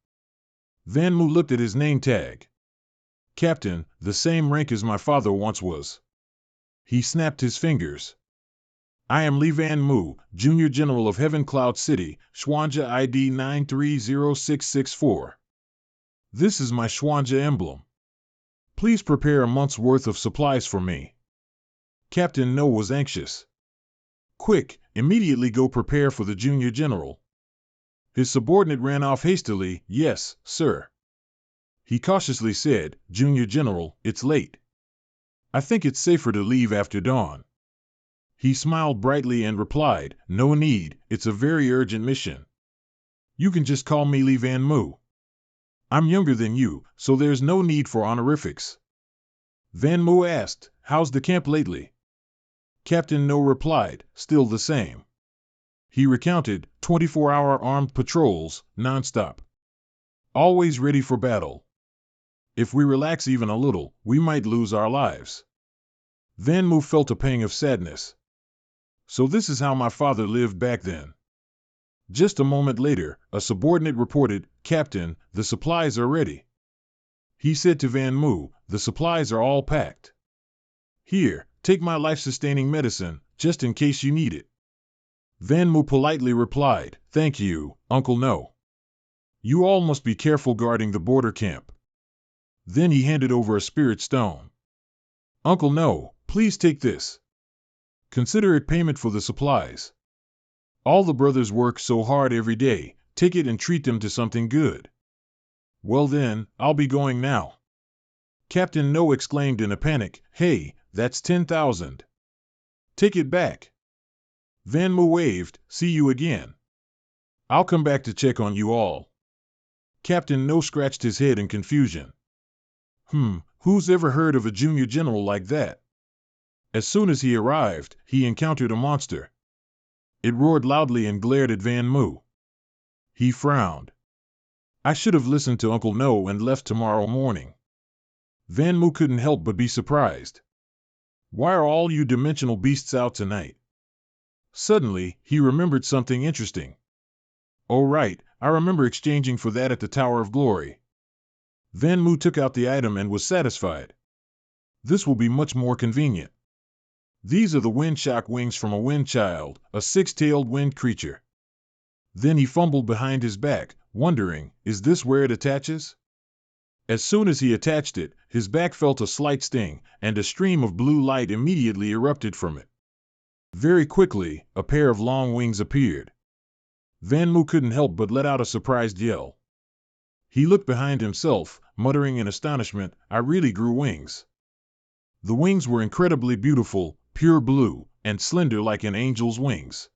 Van Mu looked at his name tag. Captain, the same rank as my father once was. He snapped his fingers. I am Li Van Mu, Junior General of Heaven Cloud City, Xuanja ID 930664. This is my Xuanja emblem. Please prepare a month's worth of supplies for me. Captain No was anxious. Quick, immediately go prepare for the Junior General. His subordinate ran off hastily, yes, sir. He cautiously said, Junior General, it's late. I think it's safer to leave after dawn. He smiled brightly and replied, no need, it's a very urgent mission. You can just call me Li Van Mu. I'm younger than you, so there's no need for honorifics. Van Mu asked, how's the camp lately? Captain No replied, still the same. He recounted, 24-hour armed patrols, non-stop. Always ready for battle. If we relax even a little, we might lose our lives. Van Mu felt a pang of sadness. So this is how my father lived back then. Just a moment later, a subordinate reported, "Captain, the supplies are ready." He said to Van Mu, "The supplies are all packed. Here, take my life-sustaining medicine, just in case you need it." Van Mu politely replied, "Thank you, Uncle No. You all must be careful guarding the border camp." Then he handed over a spirit stone. "Uncle No, please take this. Consider it payment for the supplies. All the brothers work so hard every day, take it and treat them to something good." "Well then, I'll be going now." Captain No exclaimed in a panic, "Hey, that's 10,000. Take it back." Van Mu waved, "See you again. I'll come back to check on you all." Captain No scratched his head in confusion. Who's ever heard of a junior general like that? As soon as he arrived, he encountered a monster. It roared loudly and glared at Van Mu. He frowned. "I should have listened to Uncle No and left tomorrow morning." Van Mu couldn't help but be surprised. "Why are all you dimensional beasts out tonight?" Suddenly, he remembered something interesting. "Oh right, I remember exchanging for that at the Tower of Glory." Van Mu took out the item and was satisfied. "This will be much more convenient. These are the wind shock wings from a wind child, a six-tailed wind creature." Then he fumbled behind his back, wondering, is this where it attaches? As soon as he attached it, his back felt a slight sting, and a stream of blue light immediately erupted from it. Very quickly, a pair of long wings appeared. Van Mu couldn't help but let out a surprised yell. He looked behind himself, muttering in astonishment, "I really grew wings." The wings were incredibly beautiful, pure blue, and slender like an angel's wings.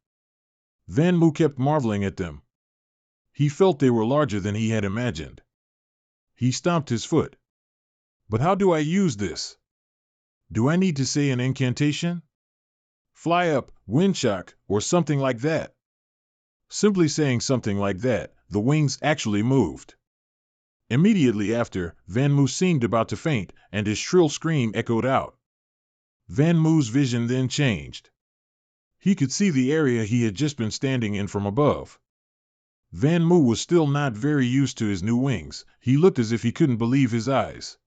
Van Mu kept marveling at them. He felt they were larger than he had imagined. He stomped his foot. "But how do I use this? Do I need to say an incantation? Fly up, wind shock, or something like that?" Simply saying something like that, the wings actually moved. Immediately after, Van Mu seemed about to faint, and his shrill scream echoed out. Van Mu's vision then changed. He could see the area he had just been standing in from above. Van Mu was still not very used to his new wings. He looked as if he couldn't believe his eyes.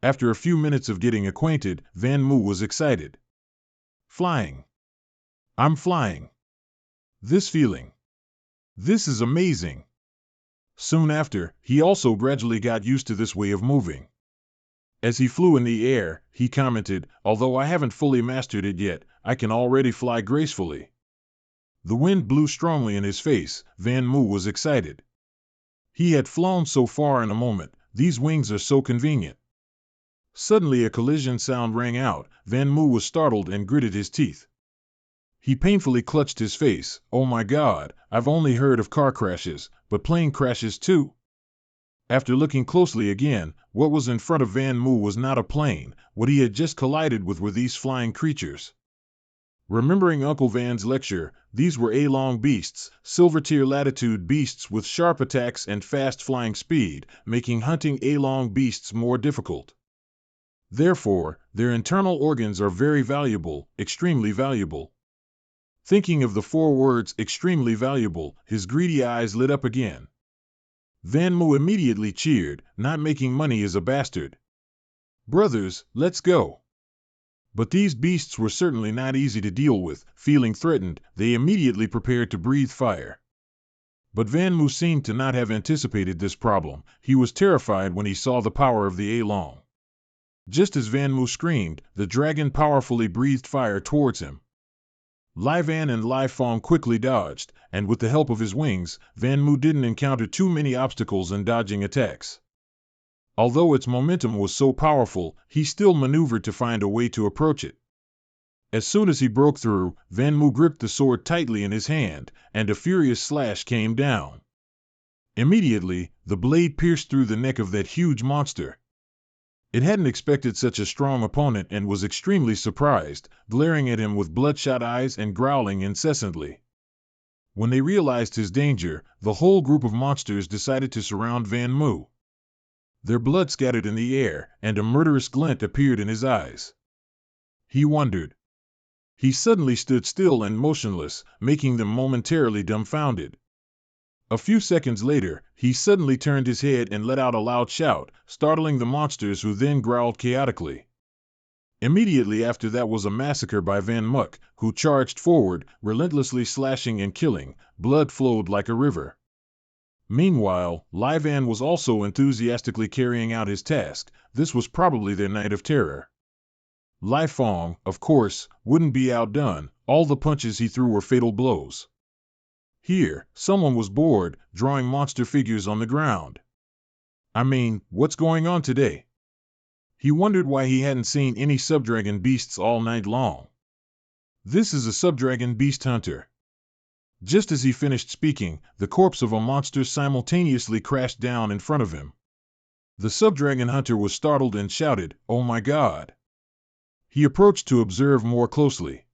After a few minutes of getting acquainted, Van Mu was excited. "Flying. I'm flying. This feeling. This is amazing." Soon after, he also gradually got used to this way of moving. As he flew in the air, he commented, "Although I haven't fully mastered it yet, I can already fly gracefully." The wind blew strongly in his face. Van Mu was excited. He had flown so far in a moment. These wings are so convenient. Suddenly a collision sound rang out. Van Mu was startled and gritted his teeth. He painfully clutched his face. "Oh my God, I've only heard of car crashes, but plane crashes too?" After looking closely again, what was in front of Van Mu was not a plane. What he had just collided with were these flying creatures. Remembering Uncle Van's lecture, these were A-long beasts, silver-tier latitude beasts with sharp attacks and fast flying speed, making hunting A-long beasts more difficult. Therefore, their internal organs are very valuable, extremely valuable. Thinking of the 4 words extremely valuable, his greedy eyes lit up again. Van Mu immediately cheered, "Not making money is a bastard. Brothers, let's go." But these beasts were certainly not easy to deal with. Feeling threatened, they immediately prepared to breathe fire. But Van Mu seemed to not have anticipated this problem. He was terrified when he saw the power of the A-long. Just as Van Mu screamed, the dragon powerfully breathed fire towards him. Lai Van and Lai Fong quickly dodged, and with the help of his wings, Van Mu didn't encounter too many obstacles in dodging attacks. Although its momentum was so powerful, he still maneuvered to find a way to approach it. As soon as he broke through, Van Mu gripped the sword tightly in his hand, and a furious slash came down. Immediately, the blade pierced through the neck of that huge monster. It hadn't expected such a strong opponent and was extremely surprised, glaring at him with bloodshot eyes and growling incessantly. When they realized his danger, the whole group of monsters decided to surround Van Mu. Their blood scattered in the air, and a murderous glint appeared in his eyes. He wondered. He suddenly stood still and motionless, making them momentarily dumbfounded. A few seconds later, he suddenly turned his head and let out a loud shout, startling the monsters, who then growled chaotically. Immediately after that was a massacre by Van Muck, who charged forward, relentlessly slashing and killing. Blood flowed like a river. Meanwhile, Lai Van was also enthusiastically carrying out his task. This was probably their night of terror. Lai Fong, of course, wouldn't be outdone. All the punches he threw were fatal blows. Here, someone was bored, drawing monster figures on the ground. I mean, what's going on today? He wondered why he hadn't seen any subdragon beasts all night long. This is a subdragon beast hunter. Just as he finished speaking, the corpse of a monster simultaneously crashed down in front of him. The subdragon hunter was startled and shouted, "Oh my God!" He approached to observe more closely.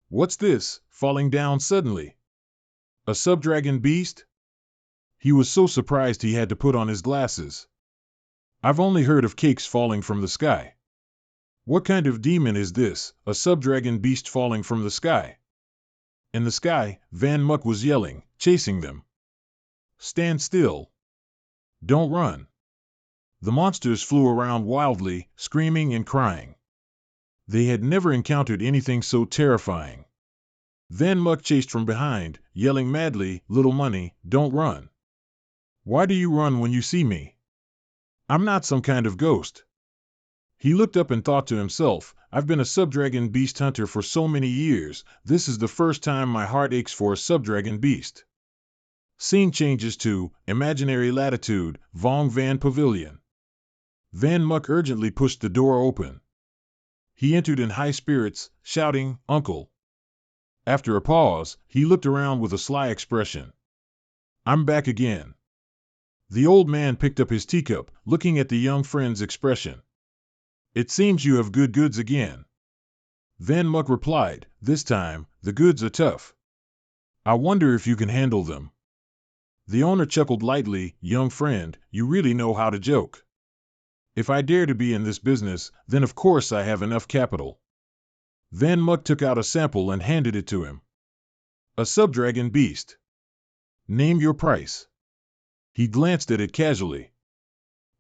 What's this, falling down suddenly? A subdragon beast? He was so surprised he had to put on his glasses. I've only heard of cakes falling from the sky. What kind of demon is this, a subdragon beast falling from the sky? In the sky, Van Muck was yelling, chasing them. Stand still. Don't run. The monsters flew around wildly, screaming and crying. They had never encountered anything so terrifying. Van Muck chased from behind, yelling madly, "Little money, don't run. Why do you run when you see me? I'm not some kind of ghost." He looked up and thought to himself, I've been a subdragon beast hunter for so many years, this is the first time my heart aches for a subdragon beast. Scene changes to Imaginary Latitude, Vong Van Pavilion. Van Muck urgently pushed the door open. He entered in high spirits, shouting, "Uncle." After a pause, he looked around with a sly expression. "I'm back again." The old man picked up his teacup, looking at the young friend's expression. "It seems you have good goods again." Van Muck replied, "This time, the goods are tough. I wonder if you can handle them." The owner chuckled lightly, "Young friend, you really know how to joke. If I dare to be in this business, then of course I have enough capital." Van Muck took out a sample and handed it to him. "A subdragon beast. Name your price." He glanced at it casually.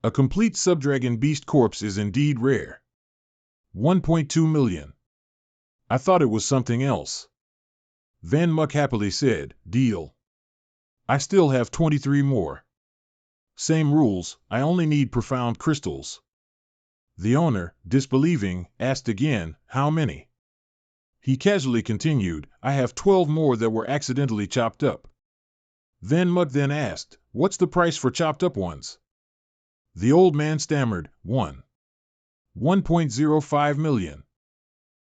A complete subdragon beast corpse is indeed rare. 1.2 million. I thought it was something else. Van Muck happily said, "Deal. I still have 23 more. Same rules, I only need profound crystals." The owner, disbelieving, asked again, "How many?" He casually continued, "I have 12 more that were accidentally chopped up." Van Muck then asked, "What's the price for chopped up ones?" The old man stammered, 1.05 million.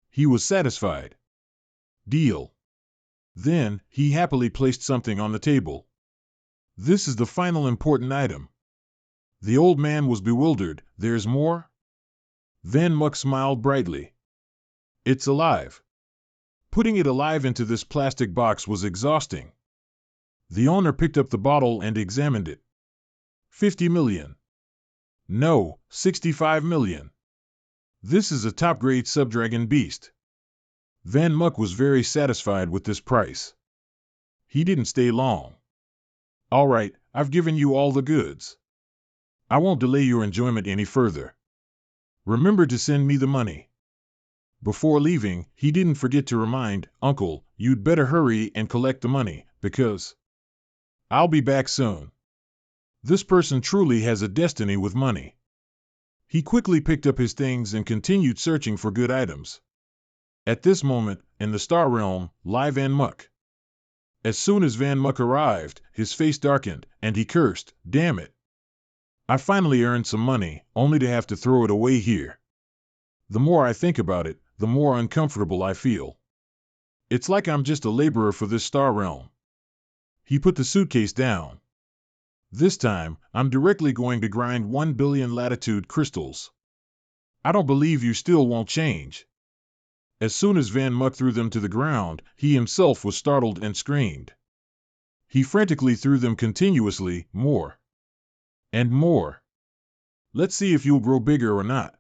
He was satisfied. Deal. Then, he happily placed something on the table. "This is the final important item." The old man was bewildered. "There's more?" Van Muck smiled brightly. "It's alive." Putting it alive into this plastic box was exhausting. The owner picked up the bottle and examined it. 50 million. No, 65 million. This is a top-grade subdragon beast. Van Muck was very satisfied with this price. He didn't stay long. "All right, I've given you all the goods. I won't delay your enjoyment any further. Remember to send me the money." Before leaving, he didn't forget to remind, "Uncle, you'd better hurry and collect the money, because I'll be back soon." This person truly has a destiny with money. He quickly picked up his things and continued searching for good items. At this moment, in the Star Realm, lie Van Muck. As soon as Van Muck arrived, his face darkened, and he cursed, "Damn it. I finally earned some money, only to have to throw it away here. The more I think about it, the more uncomfortable I feel. It's like I'm just a laborer for this Star Realm." He put the suitcase down. "This time, I'm directly going to grind 1 billion latitude crystals. I don't believe you still won't change." As soon as Van Muck threw them to the ground, he himself was startled and screamed. He frantically threw them continuously, more and more. Let's see if you'll grow bigger or not.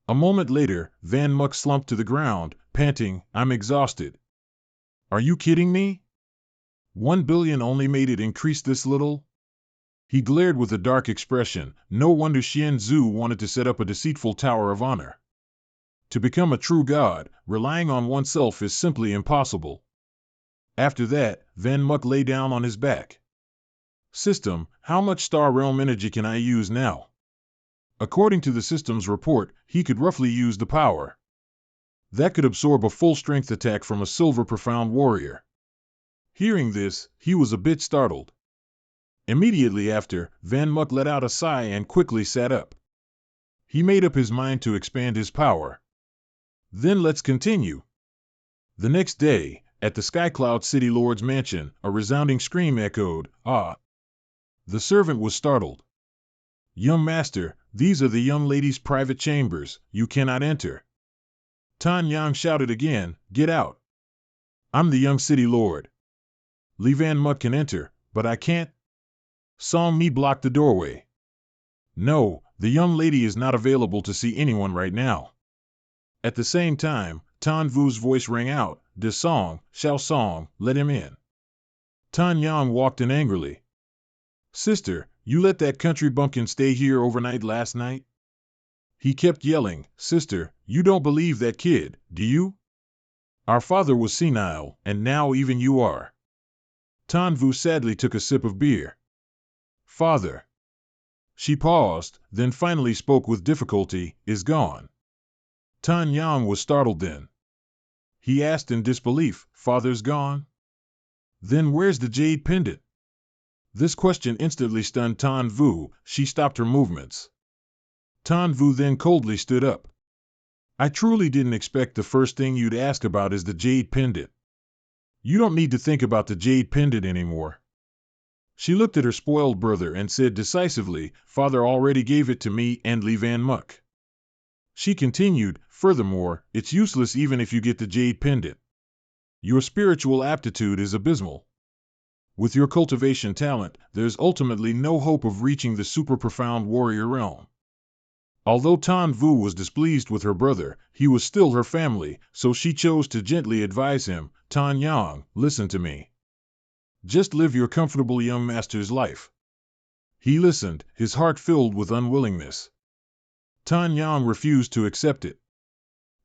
A moment later, Van Muck slumped to the ground, panting, I'm exhausted. Are you kidding me? 1 billion only made it increase this little? He glared with a dark expression. No wonder Xian Zhu wanted to set up a deceitful tower of honor. To become a true god, relying on oneself is simply impossible. After that, Van Muck lay down on his back. System, how much Star Realm energy can I use now? According to the system's report, he could roughly use the power that could absorb a full-strength attack from a silver profound warrior. Hearing this, he was a bit startled. Immediately after, Van Muck let out a sigh and quickly sat up. He made up his mind to expand his power. Then let's continue. The next day, at the Skycloud City Lord's mansion, a resounding scream echoed, "Ah!" The servant was startled. Young master, these are the young lady's private chambers, you cannot enter. Tan Yang shouted again, get out. I'm the young city lord. Li Van Muck can enter, but I can't. Song Mi blocked the doorway. No, the young lady is not available to see anyone right now. At the same time, Tan Vu's voice rang out, De Song, Xiao Song, let him in. Tan Yang walked in angrily. Sister, you let that country bumpkin stay here overnight last night? He kept yelling, Sister, you don't believe that kid, do you? Our father was senile, and now even you are. Tan Vu sadly took a sip of beer. Father. She paused, then finally spoke with difficulty, is gone. Tan Yang was startled then. He asked in disbelief, Father's gone? Then where's the jade pendant? This question instantly stunned Tan Vu. She stopped her movements. Tan Vu then coldly stood up. I truly didn't expect the first thing you'd ask about is the jade pendant. You don't need to think about the jade pendant anymore. She looked at her spoiled brother and said decisively, Father already gave it to me and Li Van Muck. She continued, furthermore, it's useless even if you get the jade pendant. Your spiritual aptitude is abysmal. With your cultivation talent, there's ultimately no hope of reaching the super profound warrior realm. Although Tan Vu was displeased with her brother, he was still her family, so she chose to gently advise him, Tan Yang, listen to me. Just live your comfortable young master's life. He listened, his heart filled with unwillingness. Tan Yang refused to accept it.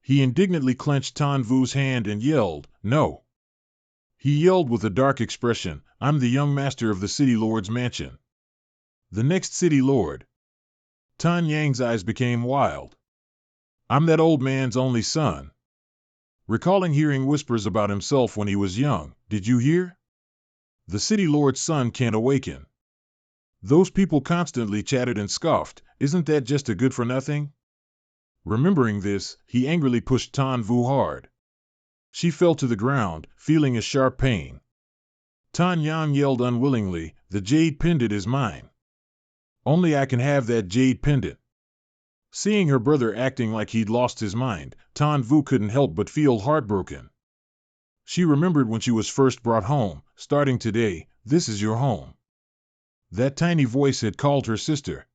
He indignantly clenched Tan Vu's hand and yelled, no. He yelled with a dark expression, I'm the young master of the city lord's mansion. The next city lord. Tan Yang's eyes became wild. I'm that old man's only son. Recalling hearing whispers about himself when he was young, did you hear? The city lord's son can't awaken. Those people constantly chattered and scoffed, isn't that just a good for nothing? Remembering this, he angrily pushed Tan Vu hard. She fell to the ground, feeling a sharp pain. Tan Yang yelled unwillingly, the jade pendant is mine. Only I can have that jade pendant. Seeing her brother acting like he'd lost his mind, Tan Vu couldn't help but feel heartbroken. She remembered when she was first brought home, starting today, this is your home. That tiny voice had called her sister.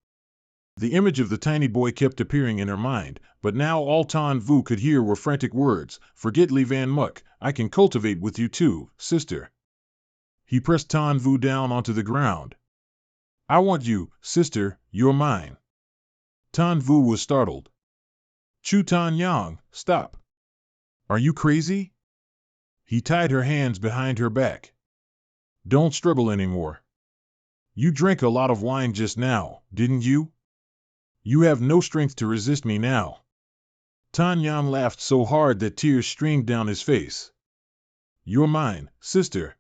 The image of the tiny boy kept appearing in her mind, but now all Tan Vu could hear were frantic words, forget Li Van Muck, I can cultivate with you too, sister. He pressed Tan Vu down onto the ground. I want you, sister, you're mine. Tan Vu was startled. Chu Tan Yang, stop. Are you crazy? He tied her hands behind her back. Don't struggle anymore. You drank a lot of wine just now, didn't you? You have no strength to resist me now. Tan Yang laughed so hard that tears streamed down his face. You're mine, sister.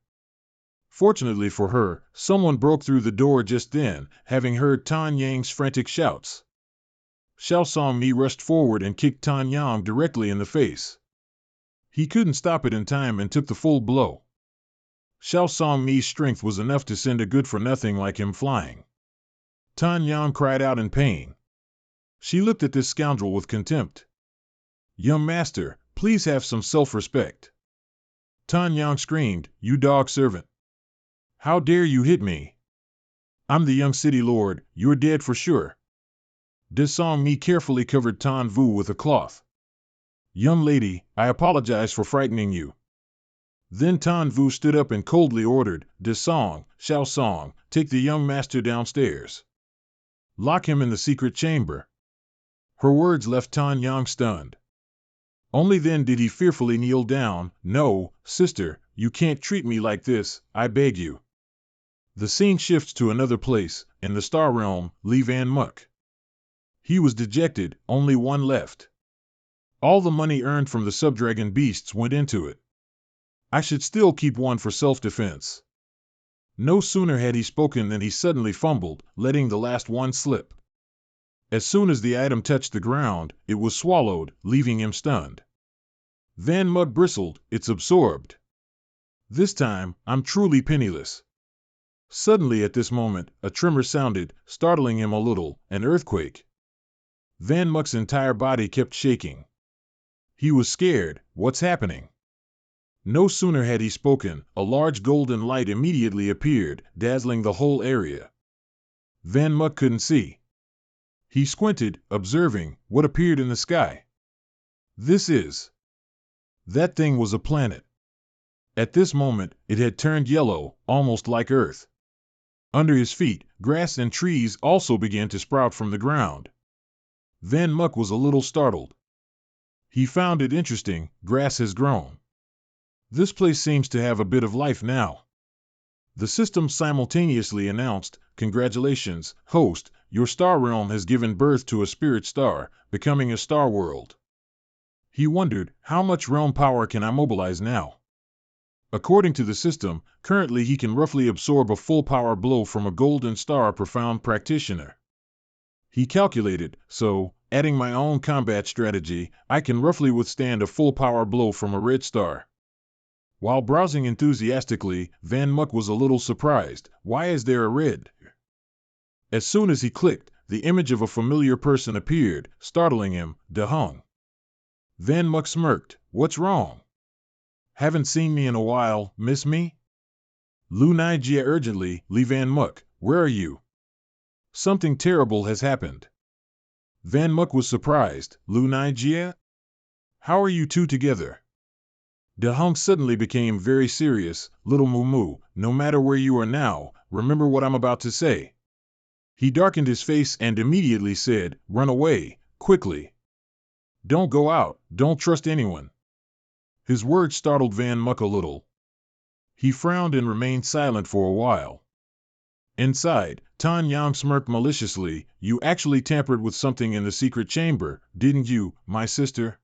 Fortunately for her, someone broke through the door just then, having heard Tan Yang's frantic shouts. Xiao Songmi rushed forward and kicked Tan Yang directly in the face. He couldn't stop it in time and took the full blow. Xiao Songmi's strength was enough to send a good-for-nothing like him flying. Tan Yang cried out in pain. She looked at this scoundrel with contempt. Young master, please have some self-respect. Tan Yang screamed, you dog servant. How dare you hit me? I'm the young city lord, you're dead for sure. Desong Mi carefully covered Tan Vu with a cloth. Young lady, I apologize for frightening you. Then Tan Vu stood up and coldly ordered, Desong, Xiao Song, take the young master downstairs. Lock him in the secret chamber. Her words left Tan Yang stunned. Only then did he fearfully kneel down. No, sister, you can't treat me like this, I beg you. The scene shifts to another place, in the Star Realm, Li Van Muk. He was dejected, only one left. All the money earned from the subdragon beasts went into it. I should still keep one for self-defense. No sooner had he spoken than he suddenly fumbled, letting the last one slip. As soon as the item touched the ground, it was swallowed, leaving him stunned. Van Muk bristled, it's absorbed. This time, I'm truly penniless. Suddenly at this moment, a tremor sounded, startling him a little, an earthquake. Van Muk's entire body kept shaking. He was scared. What's happening? No sooner had he spoken, a large golden light immediately appeared, dazzling the whole area. Van Muk couldn't see. He squinted, observing what appeared in the sky. That thing was a planet. At this moment, it had turned yellow, almost like Earth. Under his feet, grass and trees also began to sprout from the ground. Van Muk was a little startled. He found it interesting, grass has grown. This place seems to have a bit of life now. The system simultaneously announced, Congratulations, host, your star realm has given birth to a spirit star, becoming a star world. He wondered, how much realm power can I mobilize now? According to the system, currently he can roughly absorb a full power blow from a golden star profound practitioner. He calculated, so, adding my own combat strategy, I can roughly withstand a full power blow from a red star. While browsing enthusiastically, Van Muk was a little surprised. Why is there a red? As soon as he clicked, the image of a familiar person appeared, startling him, De Hung. Van Muk smirked. What's wrong? Haven't seen me in a while, miss me? Lu Nijie urgently, Li Van Muk, where are you? Something terrible has happened. Van Muk was surprised. Lu Nijie? How are you two together? De Hung suddenly became very serious. Little Moo, no matter where you are now, remember what I'm about to say. He darkened his face and immediately said, Run away, quickly. Don't go out, don't trust anyone. His words startled Van Muk a little. He frowned and remained silent for a while. Inside, Tan Yang smirked maliciously. You actually tampered with something in the secret chamber, didn't you, my sister?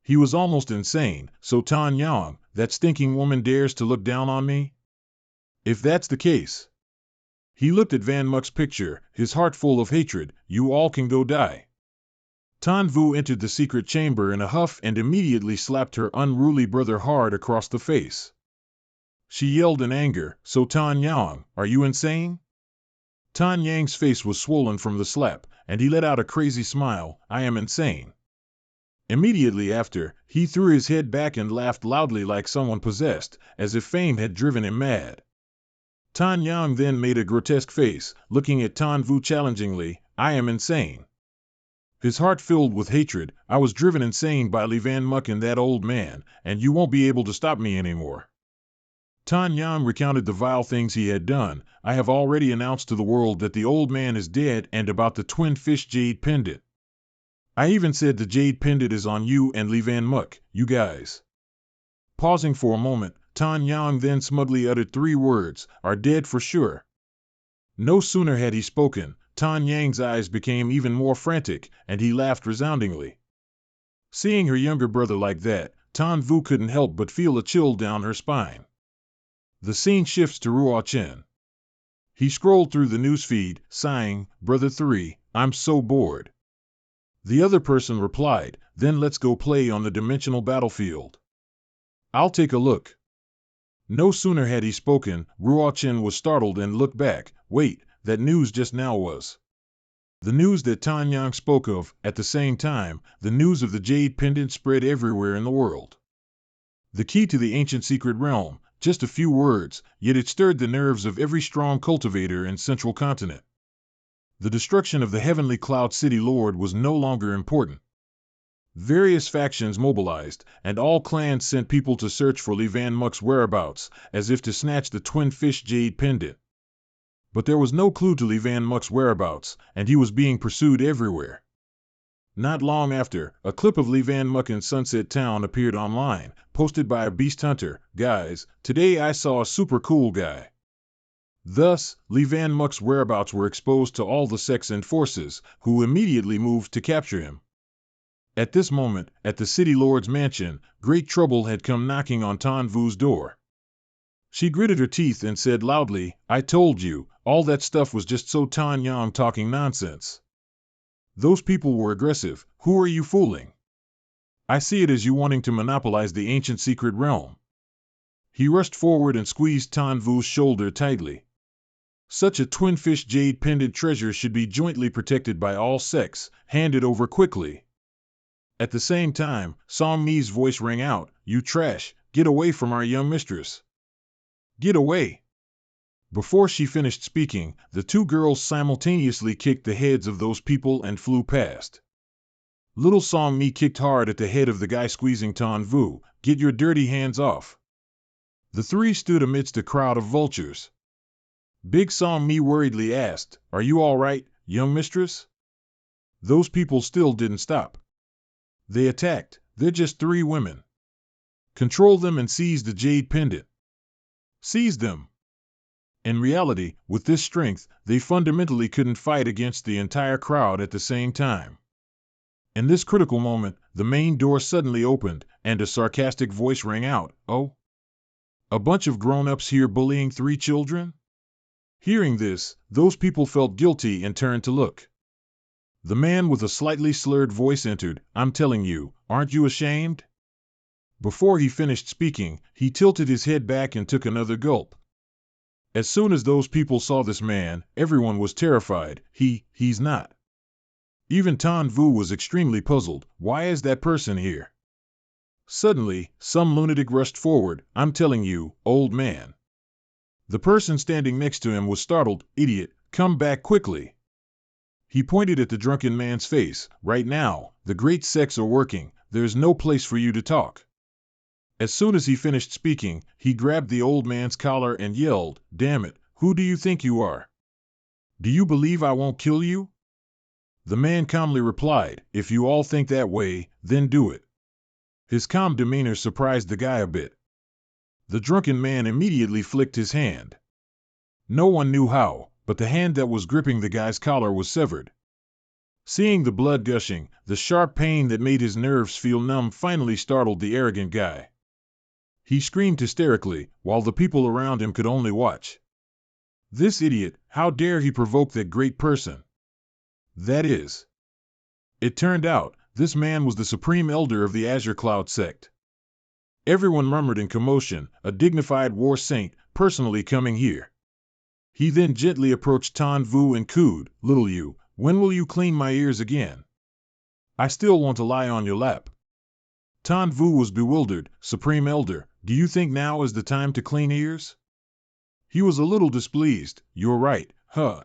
He was almost insane. So Tan Yang, that stinking woman dares to look down on me? If that's the case. He looked at Van Muk's picture, his heart full of hatred. You all can go die. Tan Vu entered the secret chamber in a huff and immediately slapped her unruly brother hard across the face. She yelled in anger, So Tan Yang, are you insane? Tan Yang's face was swollen from the slap, and he let out a crazy smile. I am insane. Immediately after, he threw his head back and laughed loudly like someone possessed, as if fame had driven him mad. Tan Yang then made a grotesque face, looking at Tan Vu challengingly. I am insane. His heart filled with hatred. I was driven insane by Li Van Muk and that old man, and you won't be able to stop me anymore. Tan Yang recounted the vile things he had done. I have already announced to the world that the old man is dead and about the twin fish jade pendant. I even said the jade pendant is on you and Li Van Muk, you guys. Pausing for a moment, Tan Yang then smugly uttered 3 words, are dead for sure. No sooner had he spoken, Tan Yang's eyes became even more frantic, and he laughed resoundingly. Seeing her younger brother like that, Tan Vu couldn't help but feel a chill down her spine. The scene shifts to Ruo Chen. He scrolled through the newsfeed, sighing, Brother 3, I'm so bored. The other person replied, Then let's go play on the dimensional battlefield. I'll take a look. No sooner had he spoken, Ruo Chen was startled and looked back. Wait, that news just now was the news that Tan Yang spoke of. At the same time, the news of the jade pendant spread everywhere in the world. The key to the ancient secret realm, just a few words, yet it stirred the nerves of every strong cultivator in Central Continent. The destruction of the heavenly Cloud City Lord was no longer important. Various factions mobilized, and all clans sent people to search for Lee Van Muck's whereabouts, as if to snatch the Twin Fish Jade Pendant. But there was no clue to Lee Van Muck's whereabouts, and he was being pursued everywhere. Not long after, a clip of Lee Van Muck in Sunset Town appeared online, posted by a beast hunter. Guys, today I saw a super cool guy. Thus, Lee Van Muck's whereabouts were exposed to all the sects and forces, who immediately moved to capture him. At this moment, at the City Lord's mansion, great trouble had come knocking on Tan Vu's door. She gritted her teeth and said loudly, "I told you, all that stuff was just so Tan Yang talking nonsense. Those people were aggressive. Who are you fooling? I see it as you wanting to monopolize the ancient secret realm." He rushed forward and squeezed Tan Vu's shoulder tightly. Such a Twin Fish Jade Pendant treasure should be jointly protected by all sects, handed over quickly. At the same time, Song Mi's voice rang out, "You trash, get away from our young mistress. Get away." Before she finished speaking, the two girls simultaneously kicked the heads of those people and flew past. Little Song Mi kicked hard at the head of the guy squeezing Tan Vu. "Get your dirty hands off." The three stood amidst a crowd of vultures. Big Song Mi worriedly asked, "Are you all right, young mistress?" Those people still didn't stop. They attacked. "They're just 3 women. Control them and seize the jade pendant." Seize them. In reality, with this strength, they fundamentally couldn't fight against the entire crowd at the same time. In this critical moment, the main door suddenly opened, and a sarcastic voice rang out, "Oh? A bunch of grown-ups here bullying 3 children?" Hearing this, those people felt guilty and turned to look. The man with a slightly slurred voice entered. "I'm telling you, aren't you ashamed?" Before he finished speaking, he tilted his head back and took another gulp. As soon as those people saw this man, everyone was terrified. He's not. Even Tan Vu was extremely puzzled. Why is that person here? Suddenly, some lunatic rushed forward. "I'm telling you, old man." The person standing next to him was startled. "Idiot, come back quickly." He pointed at the drunken man's face. "Right now, the great sects are working. There's no place for you to talk." As soon as he finished speaking, he grabbed the old man's collar and yelled, "Damn it, who do you think you are? Do you believe I won't kill you?" The man calmly replied, "If you all think that way, then do it." His calm demeanor surprised the guy a bit. The drunken man immediately flicked his hand. No one knew how, but the hand that was gripping the guy's collar was severed. Seeing the blood gushing, the sharp pain that made his nerves feel numb finally startled the arrogant guy. He screamed hysterically, while the people around him could only watch. This idiot, how dare he provoke that great person? That is. It turned out, this man was the supreme elder of the Azure Cloud sect. Everyone murmured in commotion, a dignified war saint, personally coming here. He then gently approached Tan Vu and cooed, "Little you, when will you clean my ears again? I still want to lie on your lap." Tan Vu was bewildered. "Supreme Elder, do you think now is the time to clean ears?" He was a little displeased. "You're right, huh?"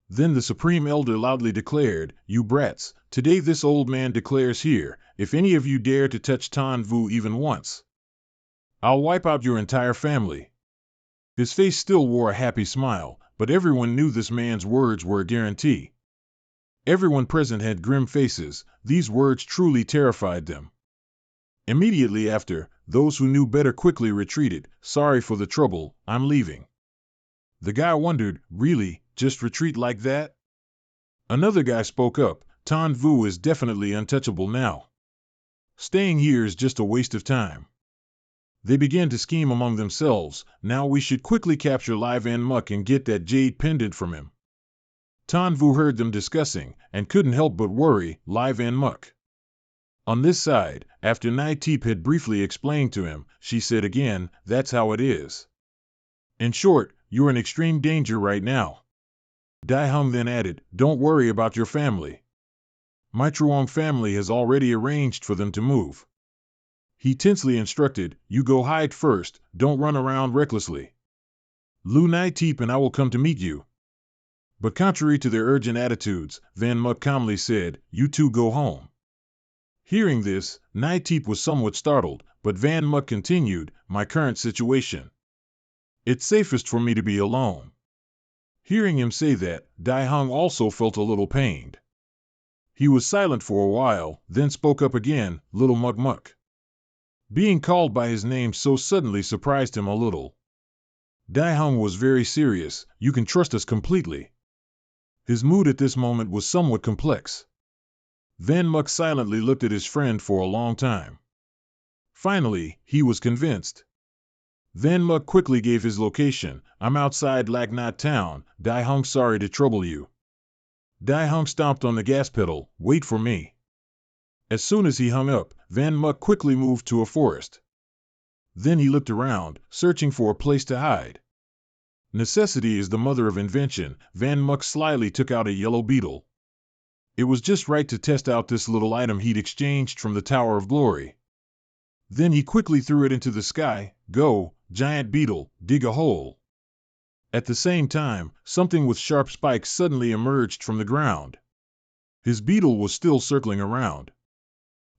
Then the Supreme Elder loudly declared, "You brats, today this old man declares here, if any of you dare to touch Tan Vu even once, I'll wipe out your entire family." His face still wore a happy smile, but everyone knew this man's words were a guarantee. Everyone present had grim faces. These words truly terrified them. Immediately after, those who knew better quickly retreated. "Sorry for the trouble, I'm leaving." The guy wondered, "Really, just retreat like that?" Another guy spoke up, "Tan Vu is definitely untouchable now. Staying here is just a waste of time." They began to scheme among themselves. "Now we should quickly capture Lee Van Muck and get that jade pendant from him." Tan Vu heard them discussing, and couldn't help but worry. Lee Van Muck. On this side, after Nai Teep had briefly explained to him, she said again, "That's how it is. In short, you're in extreme danger right now." Dai Hung then added, "Don't worry about your family. My Truong family has already arranged for them to move." He tensely instructed, "You go hide first, don't run around recklessly. Lu Nai Teep and I will come to meet you." But contrary to their urgent attitudes, Van Muck calmly said, "You two go home." Hearing this, Nightteep was somewhat startled, but Van Muck continued, "My current situation. It's safest for me to be alone." Hearing him say that, Dai Hung also felt a little pained. He was silent for a while, then spoke up again, "Little Muck Muck." Being called by his name so suddenly surprised him a little. Dai Hung was very serious. "You can trust us completely." His mood at this moment was somewhat complex. Van Muck silently looked at his friend for a long time. Finally, he was convinced. Van Muck quickly gave his location. "I'm outside Lagnat town. Dai Hung, sorry to trouble you." Dai Hung stomped on the gas pedal. "Wait for me." As soon as he hung up, Van Muck quickly moved to a forest. Then he looked around, searching for a place to hide. Necessity is the mother of invention. Van Muck slyly took out a yellow beetle. It was just right to test out this little item he'd exchanged from the Tower of Glory. Then he quickly threw it into the sky. "Go, giant beetle, dig a hole." At the same time, something with sharp spikes suddenly emerged from the ground. His beetle was still circling around.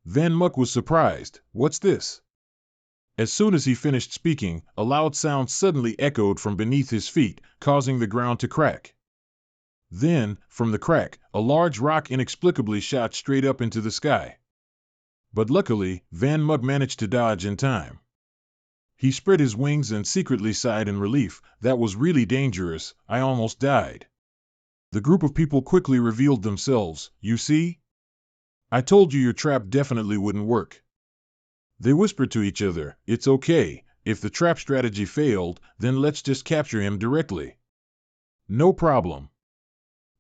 Van Muck was surprised. "What's this?" As soon as he finished speaking, a loud sound suddenly echoed from beneath his feet, causing the ground to crack. Then, from the crack, a large rock inexplicably shot straight up into the sky. But luckily, Van Muck managed to dodge in time. He spread his wings and secretly sighed in relief. "That was really dangerous. I almost died." The group of people quickly revealed themselves. "You see? I told you your trap definitely wouldn't work." They whispered to each other, "It's okay. If the trap strategy failed, then let's just capture him directly." "No problem."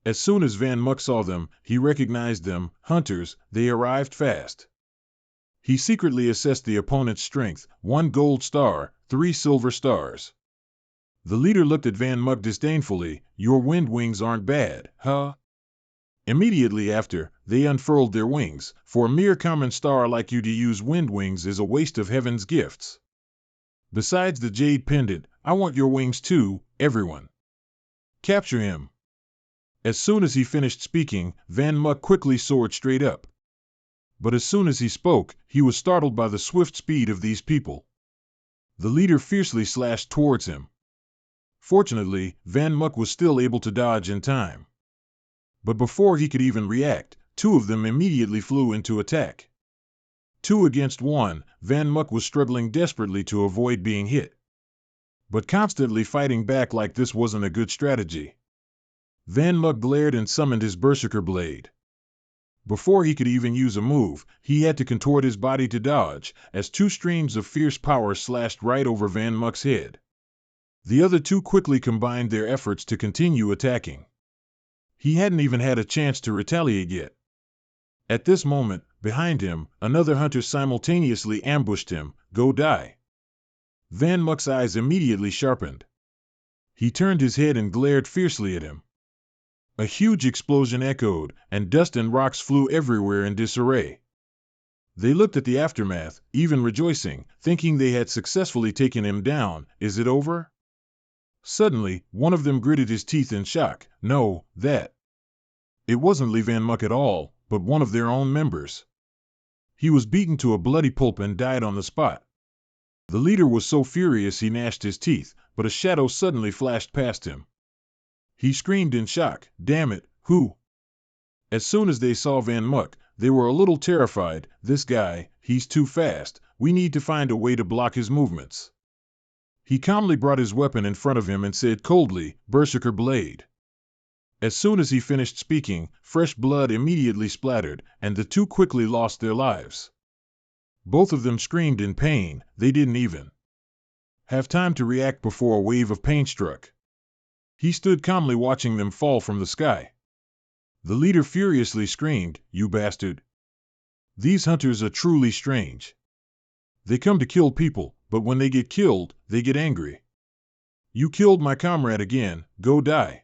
As soon as Van Muck saw them, he recognized them. Hunters, they arrived fast. He secretly assessed the opponent's strength: 1 gold star, 3 silver stars. The leader looked at Van Muck disdainfully. "Your wind wings aren't bad, huh?" Immediately after, they unfurled their wings. "For a mere common star like you to use wind wings is a waste of heaven's gifts. Besides the jade pendant, I want your wings too, everyone. Capture him." As soon as he finished speaking, Van Muck quickly soared straight up. But as soon as he spoke, he was startled by the swift speed of these people. The leader fiercely slashed towards him. Fortunately, Van Muck was still able to dodge in time. But before he could even react, 2 of them immediately flew into attack. 2 against 1, Van Muck was struggling desperately to avoid being hit. But constantly fighting back like this wasn't a good strategy. Van Muck glared and summoned his Berserker Blade. Before he could even use a move, he had to contort his body to dodge, as 2 streams of fierce power slashed right over Van Muck's head. The other 2 quickly combined their efforts to continue attacking. He hadn't even had a chance to retaliate yet. At this moment, behind him, another hunter simultaneously ambushed him. "Go die." Van Muck's eyes immediately sharpened. He turned his head and glared fiercely at him. A huge explosion echoed, and dust and rocks flew everywhere in disarray. They looked at the aftermath, even rejoicing, thinking they had successfully taken him down. "Is it over?" Suddenly, one of them gritted his teeth in shock. No, that. It wasn't Lee Van Muck at all, but one of their own members. He was beaten to a bloody pulp and died on the spot. The leader was so furious he gnashed his teeth, but a shadow suddenly flashed past him. He screamed in shock. "Damn it, who?" As soon as they saw Van Muck, they were a little terrified. "This guy, he's too fast. We need to find a way to block his movements." He calmly brought his weapon in front of him and said coldly, "Berserker Blade." As soon as he finished speaking, fresh blood immediately splattered, and the 2 quickly lost their lives. Both of them screamed in pain. They didn't even have time to react before a wave of pain struck. He stood calmly watching them fall from the sky. The leader furiously screamed, "You bastard! These hunters are truly strange. They come to kill people, but when they get killed, they get angry. You killed my comrade again, go die."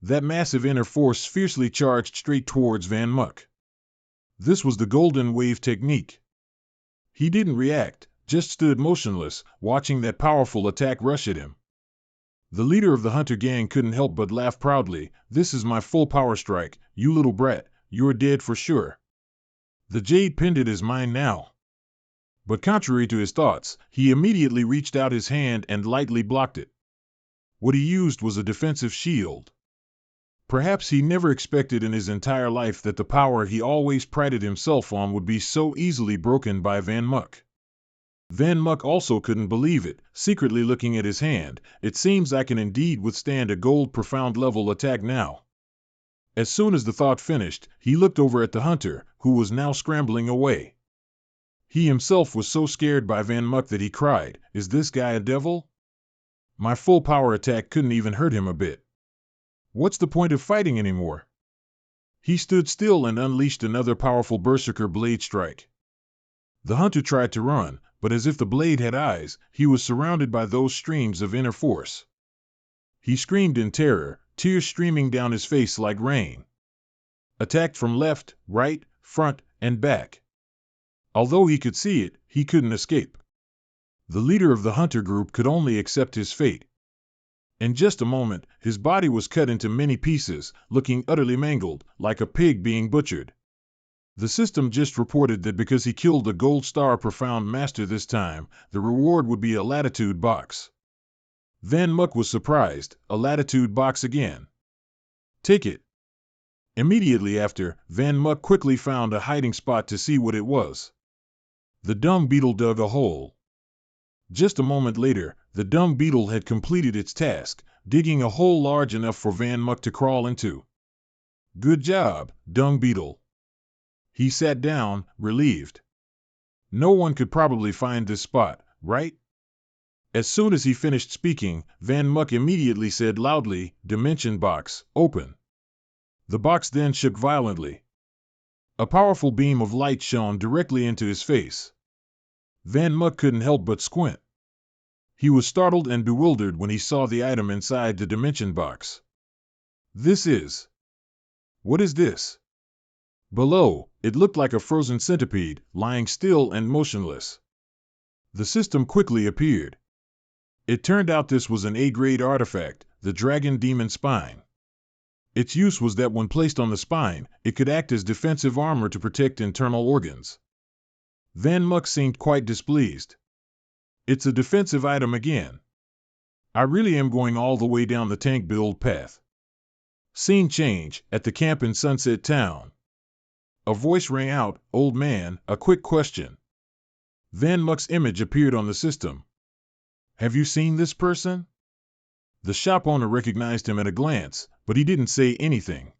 That massive inner force fiercely charged straight towards Van Muck. This was the Golden Wave technique. He didn't react, just stood motionless, watching that powerful attack rush at him. The leader of the hunter gang couldn't help but laugh proudly. This is my full power strike, you little brat, you're dead for sure. The jade pendant is mine now. But contrary to his thoughts, he immediately reached out his hand and lightly blocked it. What he used was a defensive shield. Perhaps he never expected in his entire life that the power he always prided himself on would be so easily broken by Van Muck. Van Muck also couldn't believe it, secretly looking at his hand. It seems I can indeed withstand a gold profound level attack now. As soon as the thought finished, he looked over at the hunter, who was now scrambling away. He himself was so scared by Van Muck that he cried, "Is this guy a devil? My full power attack couldn't even hurt him a bit. What's the point of fighting anymore?" He stood still and unleashed another powerful berserker blade strike. The hunter tried to run, but as if the blade had eyes, he was surrounded by those streams of inner force. He screamed in terror, tears streaming down his face like rain. Attacked from left, right, front, and back. Although he could see it, he couldn't escape. The leader of the hunter group could only accept his fate. In just a moment, his body was cut into many pieces, looking utterly mangled, like a pig being butchered. The system just reported that because he killed a gold star profound master this time, the reward would be a latitude box. Van Muck was surprised. A latitude box again. Take it. Immediately after, Van Muck quickly found a hiding spot to see what it was. The dung beetle dug a hole. Just a moment later, the dung beetle had completed its task, digging a hole large enough for Van Muck to crawl into. Good job, dung beetle. He sat down, relieved. No one could probably find this spot, right? As soon as he finished speaking, Van Muck immediately said loudly, "Dimension box, open." The box then shook violently. A powerful beam of light shone directly into his face. Van Muck couldn't help but squint. He was startled and bewildered when he saw the item inside the dimension box. What is this? Below, it looked like a frozen centipede, lying still and motionless. The system quickly appeared. It turned out this was an A-grade artifact, the Dragon Demon Spine. Its use was that when placed on the spine, it could act as defensive armor to protect internal organs. Van Muck seemed quite displeased. It's a defensive item again. I really am going all the way down the tank build path. Scene change, at the camp in Sunset Town. A voice rang out, "Old man, a quick question." Van Muck's image appeared on the system. "Have you seen this person?" The shop owner recognized him at a glance, but he didn't say anything.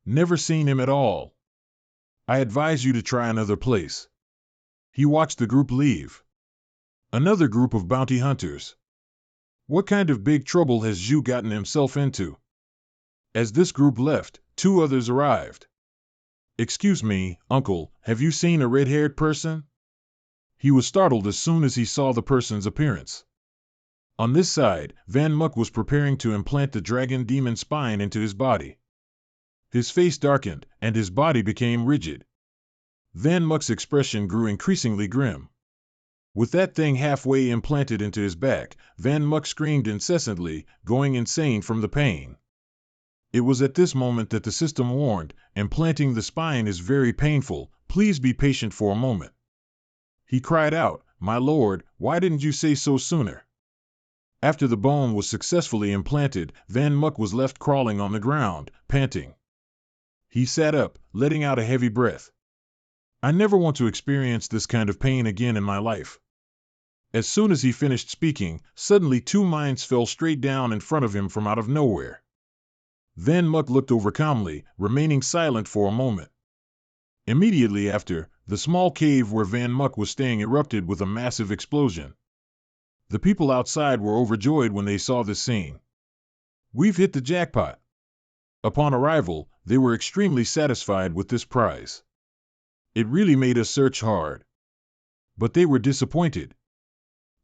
"Never seen him at all. I advise you to try another place." He watched the group leave. Another group of bounty hunters. What kind of big trouble has Zhu gotten himself into? As this group left, two others arrived. "Excuse me, uncle, have you seen a red-haired person?" He was startled as soon as he saw the person's appearance. On this side, Van Muck was preparing to implant the Dragon Demon Spine into his body. His face darkened, and his body became rigid. Van Muck's expression grew increasingly grim. With that thing halfway implanted into his back, Van Muck screamed incessantly, going insane from the pain. It was at this moment that the system warned, "Implanting the spine is very painful, please be patient for a moment." He cried out, "My lord, why didn't you say so sooner?" After the bone was successfully implanted, Van Muck was left crawling on the ground, panting. He sat up, letting out a heavy breath. "I never want to experience this kind of pain again in my life." As soon as he finished speaking, suddenly two mines fell straight down in front of him from out of nowhere. Van Muck looked over calmly, remaining silent for a moment. Immediately after, the small cave where Van Muck was staying erupted with a massive explosion. The people outside were overjoyed when they saw this scene. "We've hit the jackpot." Upon arrival, they were extremely satisfied with this prize. It really made us search hard. But they were disappointed.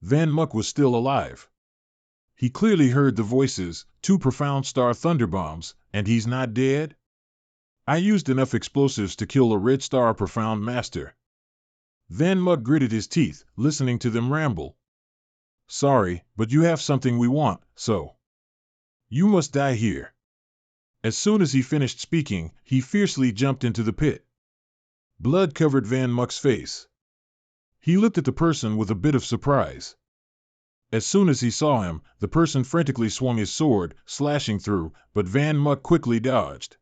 Van Muck was still alive. He clearly heard the voices, "Two profound star thunderbombs, and he's not dead?" "I used enough explosives to kill a red star profound master." Van Muck gritted his teeth, listening to them ramble. "Sorry, but you have something we want, so." You must die here. As soon as he finished speaking, he fiercely jumped into the pit. Blood covered Van Muck's face. He looked at the person with a bit of surprise. As soon as he saw him, the person frantically swung his sword, slashing through, but Van Muck quickly dodged.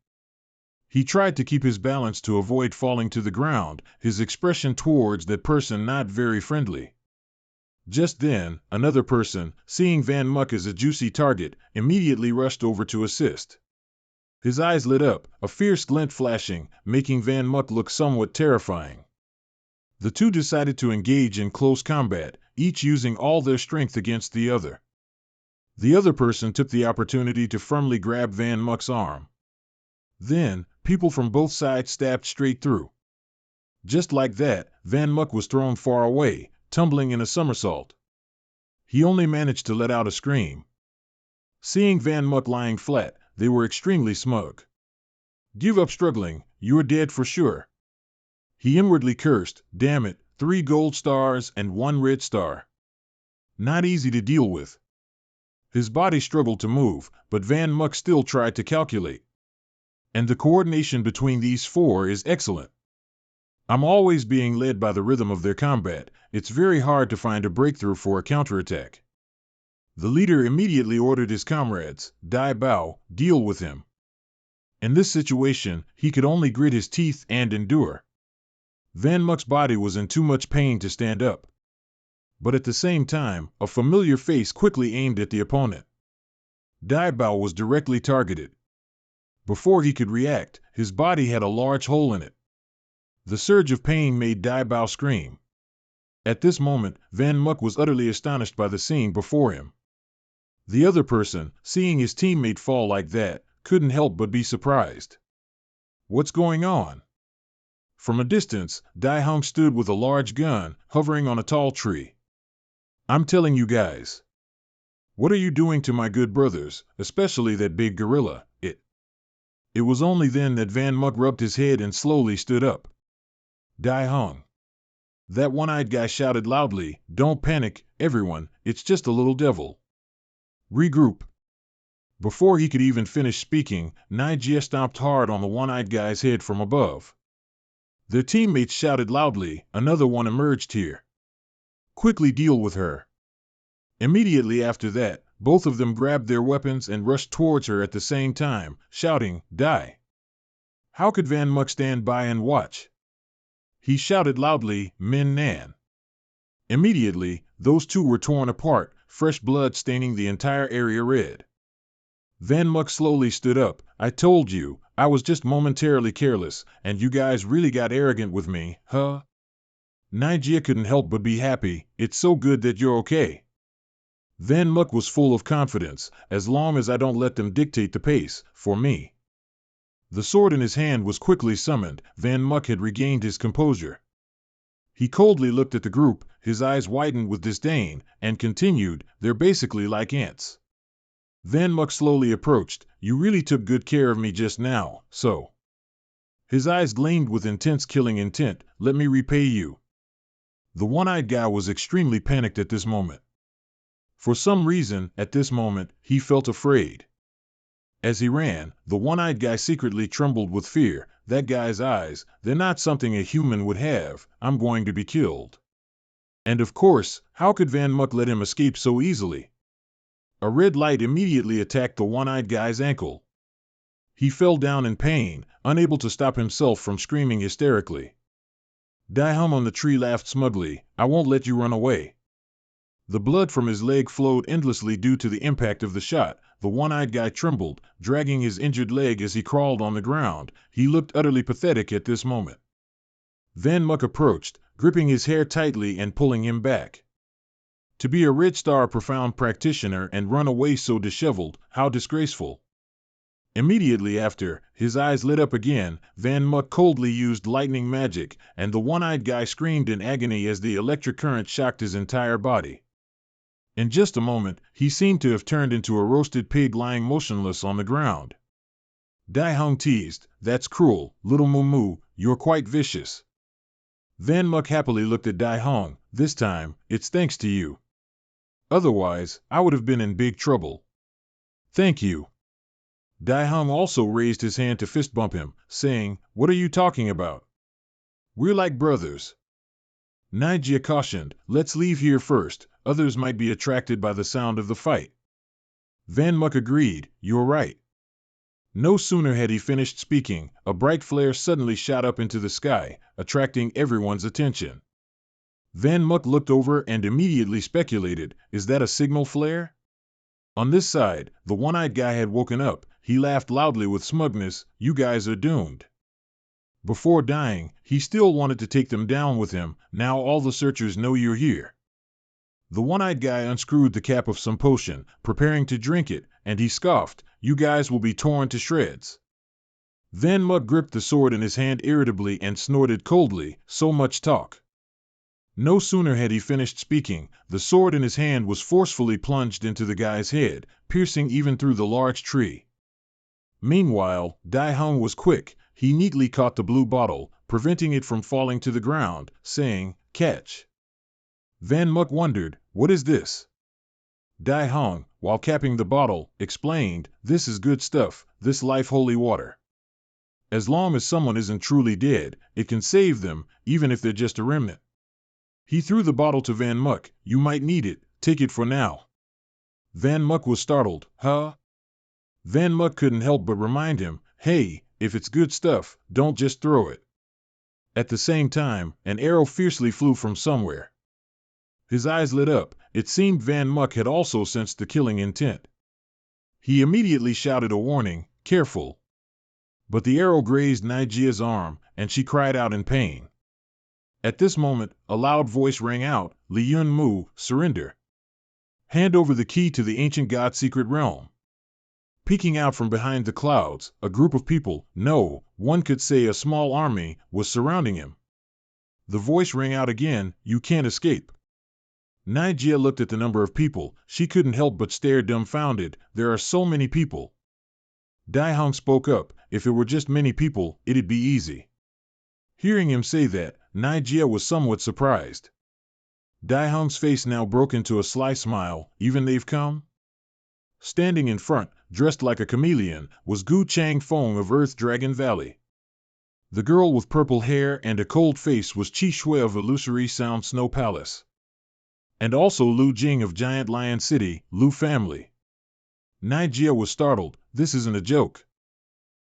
He tried to keep his balance to avoid falling to the ground, his expression towards that person not very friendly. Just then, another person, seeing Van Muck as a juicy target, immediately rushed over to assist. His eyes lit up, a fierce glint flashing, making Van Muck look somewhat terrifying. The two decided to engage in close combat, each using all their strength against the other. The other person took the opportunity to firmly grab Van Muck's arm. Then, people from both sides stabbed straight through. Just like that, Van Muck was thrown far away, tumbling in a somersault. He only managed to let out a scream. Seeing Van Muck lying flat, they were extremely smug. Give up struggling, you're dead for sure. He inwardly cursed, damn it, 3 gold stars and 1 red star. Not easy to deal with. His body struggled to move, but Van Muck still tried to calculate. And the coordination between these 4 is excellent. I'm always being led by the rhythm of their combat. It's very hard to find a breakthrough for a counterattack. The leader immediately ordered his comrades, Dai Bao, deal with him. In this situation, he could only grit his teeth and endure. Van Muck's body was in too much pain to stand up. But at the same time, a familiar face quickly aimed at the opponent. Dai Bao was directly targeted. Before he could react, his body had a large hole in it. The surge of pain made Dai Bao scream. At this moment, Van Muck was utterly astonished by the scene before him. The other person, seeing his teammate fall like that, couldn't help but be surprised. What's going on? From a distance, Dai Hung stood with a large gun, hovering on a tall tree. I'm telling you guys. What are you doing to my good brothers, especially that big gorilla? It was only then that Van Muck rubbed his head and slowly stood up. Dai Hung. That one-eyed guy shouted loudly, don't panic, everyone, it's just a little devil. Regroup. Before he could even finish speaking, Nijia stomped hard on the one-eyed guy's head from above. Their teammates shouted loudly, another one emerged here. Quickly deal with her. Immediately after that, both of them grabbed their weapons and rushed towards her at the same time, shouting, die. How could Van Muck stand by and watch? He shouted loudly, Min Nan. Immediately, those two were torn apart, fresh blood staining the entire area red. Van Muck slowly stood up. I told you, I was just momentarily careless, and you guys really got arrogant with me, huh? Nijia couldn't help but be happy. It's so good that you're okay. Van Muck was full of confidence, as long as I don't let them dictate the pace, for me. The sword in his hand was quickly summoned. Van Muck had regained his composure. He coldly looked at the group, his eyes widened with disdain, and continued, they're basically like ants. Van Muck slowly approached. You really took good care of me just now, so. His eyes gleamed with intense killing intent. Let me repay you. The one-eyed guy was extremely panicked at this moment. For some reason, at this moment, he felt afraid. As he ran, the one-eyed guy secretly trembled with fear. That guy's eyes, they're not something a human would have. I'm going to be killed. And of course, how could Van Muck let him escape so easily? A red light immediately attacked the one-eyed guy's ankle. He fell down in pain, unable to stop himself from screaming hysterically. Dai Hum on the tree laughed smugly. I won't let you run away. The blood from his leg flowed endlessly due to the impact of the shot. The one-eyed guy trembled, dragging his injured leg as he crawled on the ground. He looked utterly pathetic at this moment. Van Muck approached, gripping his hair tightly and pulling him back. To be a Red Star Profound practitioner and run away so disheveled, how disgraceful. Immediately after, his eyes lit up again. Van Muck coldly used lightning magic, and the one-eyed guy screamed in agony as the electric current shocked his entire body. In just a moment, he seemed to have turned into a roasted pig lying motionless on the ground. Dai Hung teased, that's cruel, little Moo, you're quite vicious. Van Muck happily looked at Dai Hung. This time, it's thanks to you. Otherwise, I would have been in big trouble. Thank you. Dai Hung also raised his hand to fist bump him, saying, "What are you talking about? We're like brothers." Naijia cautioned, "Let's leave here first, others might be attracted by the sound of the fight." Van Muk agreed, "You're right." No sooner had he finished speaking, a bright flare suddenly shot up into the sky, attracting everyone's attention. Van Muk looked over and immediately speculated, "Is that a signal flare?" On this side, the one-eyed guy had woken up. He laughed loudly with smugness, "You guys are doomed." Before dying, he still wanted to take them down with him. "Now all the searchers know you're here." The one-eyed guy unscrewed the cap of some potion, preparing to drink it, and he scoffed, "You guys will be torn to shreds." Van Muk gripped the sword in his hand irritably and snorted coldly, "So much talk." No sooner had he finished speaking, the sword in his hand was forcefully plunged into the guy's head, piercing even through the large tree. Meanwhile, Dai Hung was quick. He neatly caught the blue bottle, preventing it from falling to the ground, saying, "Catch." Van Muk wondered, "What is this?" Dai Hung, while capping the bottle, explained, "This is good stuff, this life holy water. As long as someone isn't truly dead, it can save them, even if they're just a remnant." He threw the bottle to Van Muk. "You might need it, take it for now." Van Muk was startled. "Huh?" Van Muk couldn't help but remind him, "Hey, if it's good stuff, don't just throw it." At the same time, an arrow fiercely flew from somewhere. His eyes lit up. It seemed Van Muk had also sensed the killing intent. He immediately shouted a warning, "Careful." But the arrow grazed Naijia's arm, and she cried out in pain. At this moment, a loud voice rang out, "Li Yun Mu, surrender. Hand over the key to the ancient god's secret realm." Peeking out from behind the clouds, a group of people, no, one could say a small army, was surrounding him. The voice rang out again, "You can't escape." Naijia looked at the number of people. She couldn't help but stare dumbfounded. "There are so many people." Dai Hung spoke up, "If it were just many people, it'd be easy." Hearing him say that, Naijia was somewhat surprised. Dai Hung's face now broke into a sly smile. "Even they've come?" Standing in front, dressed like a chameleon, was Gu Changfeng of Earth Dragon Valley. The girl with purple hair and a cold face was Qi Shui of Illusory Sound Snow Palace. And also Lu Jing of Giant Lion City, Lu family. Naijia was startled. "This isn't a joke."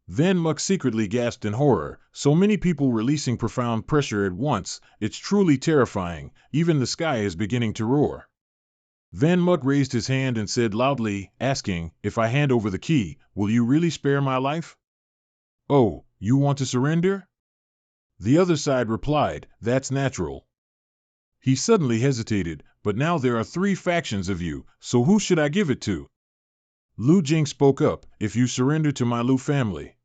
Van Muk secretly gasped in horror. "So many people releasing profound pressure at once, it's truly terrifying, even the sky is beginning to roar." Van Muk raised his hand and said loudly, asking, "If I hand over the key, will you really spare my life?" "Oh, you want to surrender?" The other side replied, "That's natural." He suddenly hesitated, "But now there are 3 factions of you, so who should I give it to?" Lu Jing spoke up, "If you surrender to my Lu family."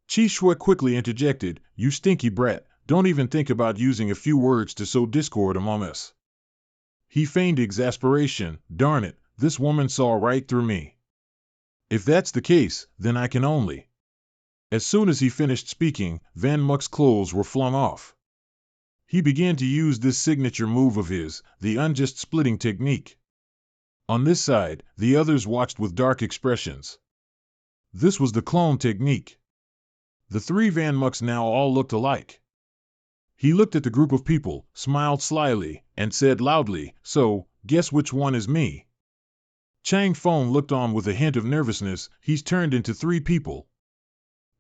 Qi Shui quickly interjected, "You stinky brat, don't even think about using a few words to sow discord among us." He feigned exasperation, "Darn it, this woman saw right through me. If that's the case, then I can only." As soon as he finished speaking, Van Muk's clothes were flung off. He began to use this signature move of his, the unjust splitting technique. On this side, the others watched with dark expressions. This was the clone technique. The 3 Van Muks now all looked alike. He looked at the group of people, smiled slyly, and said loudly, "So, guess which one is me?" Chang Feng looked on with a hint of nervousness. "He's turned into 3 people."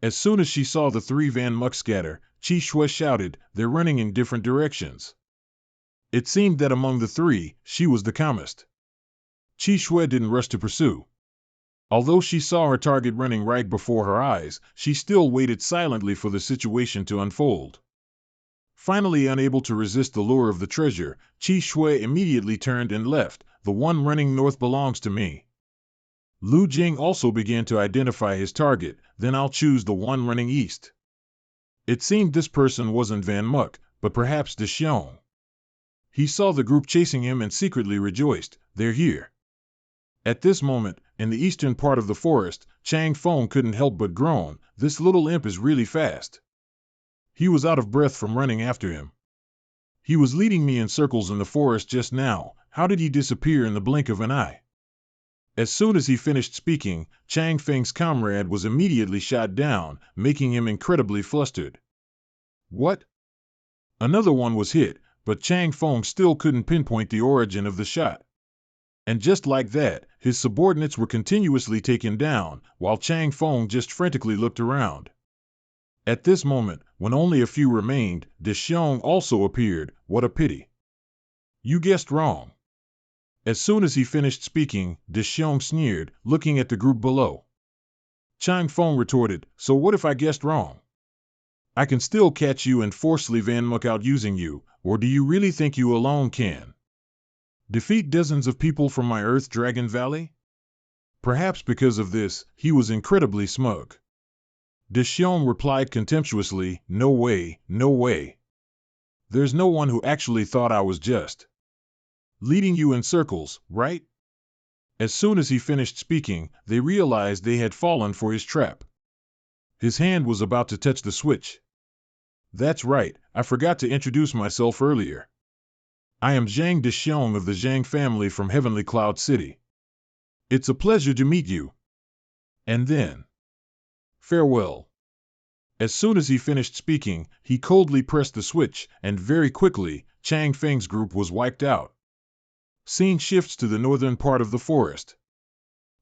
As soon as she saw the 3 Van Muk scatter, Qi Shui shouted, "They're running in different directions." It seemed that among the 3, she was the calmest. Qi Shui didn't rush to pursue. Although she saw her target running right before her eyes, she still waited silently for the situation to unfold. Finally unable to resist the lure of the treasure, Qi Shui immediately turned and left. "The one running north belongs to me." Lu Jing also began to identify his target. "Then I'll choose the one running east." It seemed this person wasn't Van Muk, but perhaps De Xiong. He saw the group chasing him and secretly rejoiced, "They're here." At this moment, in the eastern part of the forest, Chang Feng couldn't help but groan, "This little imp is really fast." He was out of breath from running after him. "He was leading me in circles in the forest just now. How did he disappear in the blink of an eye?" As soon as he finished speaking, Chang Feng's comrade was immediately shot down, making him incredibly flustered. What? Another one was hit, but Chang Feng still couldn't pinpoint the origin of the shot. And just like that, his subordinates were continuously taken down, while Chang Feng just frantically looked around. At this moment, when only a few remained, De Xiong also appeared. What a pity. You guessed wrong. As soon as he finished speaking, De Xiong sneered, looking at the group below. Chang Feng retorted, so what if I guessed wrong? I can still catch you and force Li Vanmuk out using you, or do you really think you alone can defeat dozens of people from my Earth Dragon Valley? Perhaps because of this, he was incredibly smug. De Xiong replied contemptuously, no way, no way. There's no one who actually thought I was just leading you in circles, right? As soon as he finished speaking, they realized they had fallen for his trap. His hand was about to touch the switch. That's right, I forgot to introduce myself earlier. I am Zhang De Xiong of the Zhang family from Heavenly Cloud City. It's a pleasure to meet you. And then, farewell. As soon as he finished speaking, he coldly pressed the switch, and very quickly, Chang Feng's group was wiped out. Scene shifts to the northern part of the forest.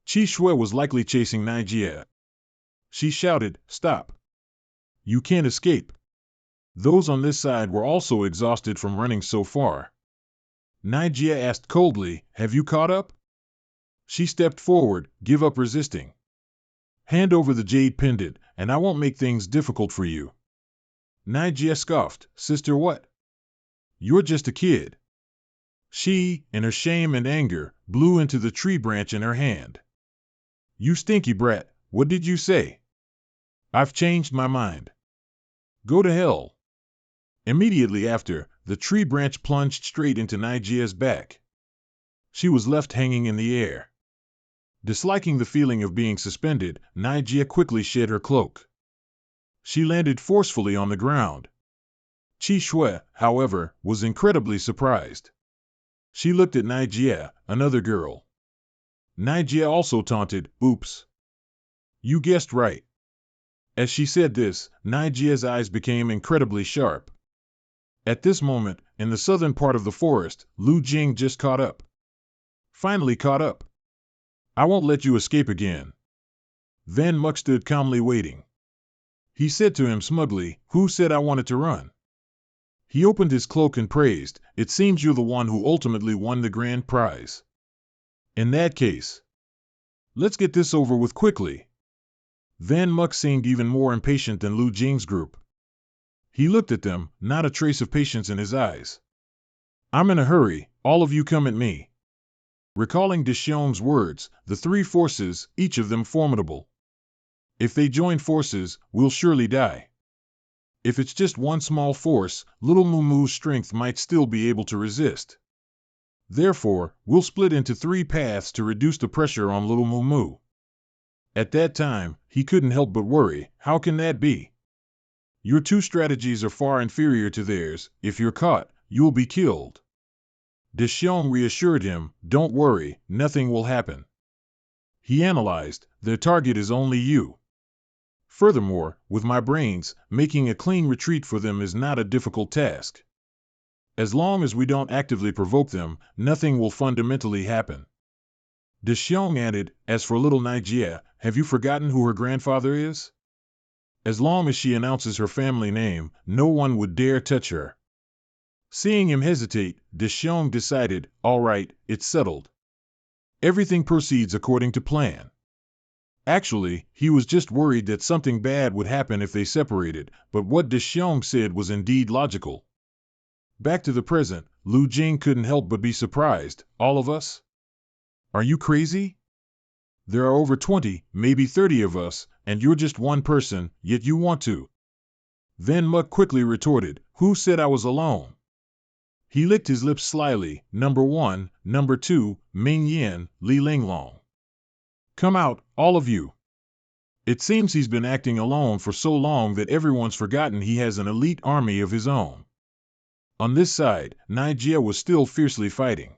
Qi Shui was likely chasing Nijie. She shouted, stop. You can't escape. Those on this side were also exhausted from running so far. Nijie asked coldly, have you caught up? She stepped forward, give up resisting. Hand over the jade pendant, and I won't make things difficult for you. Nijie scoffed, sister what? You're just a kid. She, in her shame and anger, blew into the tree branch in her hand. You stinky brat, what did you say? I've changed my mind. Go to hell. Immediately after, the tree branch plunged straight into Nijie's back. She was left hanging in the air. Disliking the feeling of being suspended, Nijie quickly shed her cloak. She landed forcefully on the ground. Qi Shui, however, was incredibly surprised. She looked at Nijie, another girl. Nijie also taunted, oops. You guessed right. As she said this, Nijie's eyes became incredibly sharp. At this moment, in the southern part of the forest, Lu Jing just caught up. Finally caught up. I won't let you escape again. Van Muk stood calmly waiting. He said to him smugly, who said I wanted to run? He opened his cloak and praised, it seems you're the one who ultimately won the grand prize. In that case, let's get this over with quickly. Van Muk seemed even more impatient than Lu Jing's group. He looked at them, not a trace of patience in his eyes. I'm in a hurry, all of you come at me. Recalling De Xiong's words, the three forces, each of them formidable. If they join forces, we'll surely die. If it's just one small force, little Mumu's strength might still be able to resist. Therefore, we'll split into three paths to reduce the pressure on little Mumu. At that time, he couldn't help but worry, how can that be? Your two strategies are far inferior to theirs, if you're caught, you'll be killed. De Xiong reassured him, don't worry, nothing will happen. He analyzed, their target is only you. Furthermore, with my brains, making a clean retreat for them is not a difficult task. As long as we don't actively provoke them, nothing will fundamentally happen. De Xiong added, as for little Nijie, have you forgotten who her grandfather is? As long as she announces her family name, no one would dare touch her. Seeing him hesitate, De Xiong decided, all right, it's settled. Everything proceeds according to plan. Actually, he was just worried that something bad would happen if they separated, but what De Xiong said was indeed logical. Back to the present, Lu Jing couldn't help but be surprised, all of us? Are you crazy? There are over 20, maybe 30 of us, and you're just one person, yet you want to. Van Muk quickly retorted, who said I was alone? He licked his lips slyly, number 1, number 2, Ming Yin, Li Linglong. Come out, all of you. It seems he's been acting alone for so long that everyone's forgotten he has an elite army of his own. On this side, Nijie was still fiercely fighting.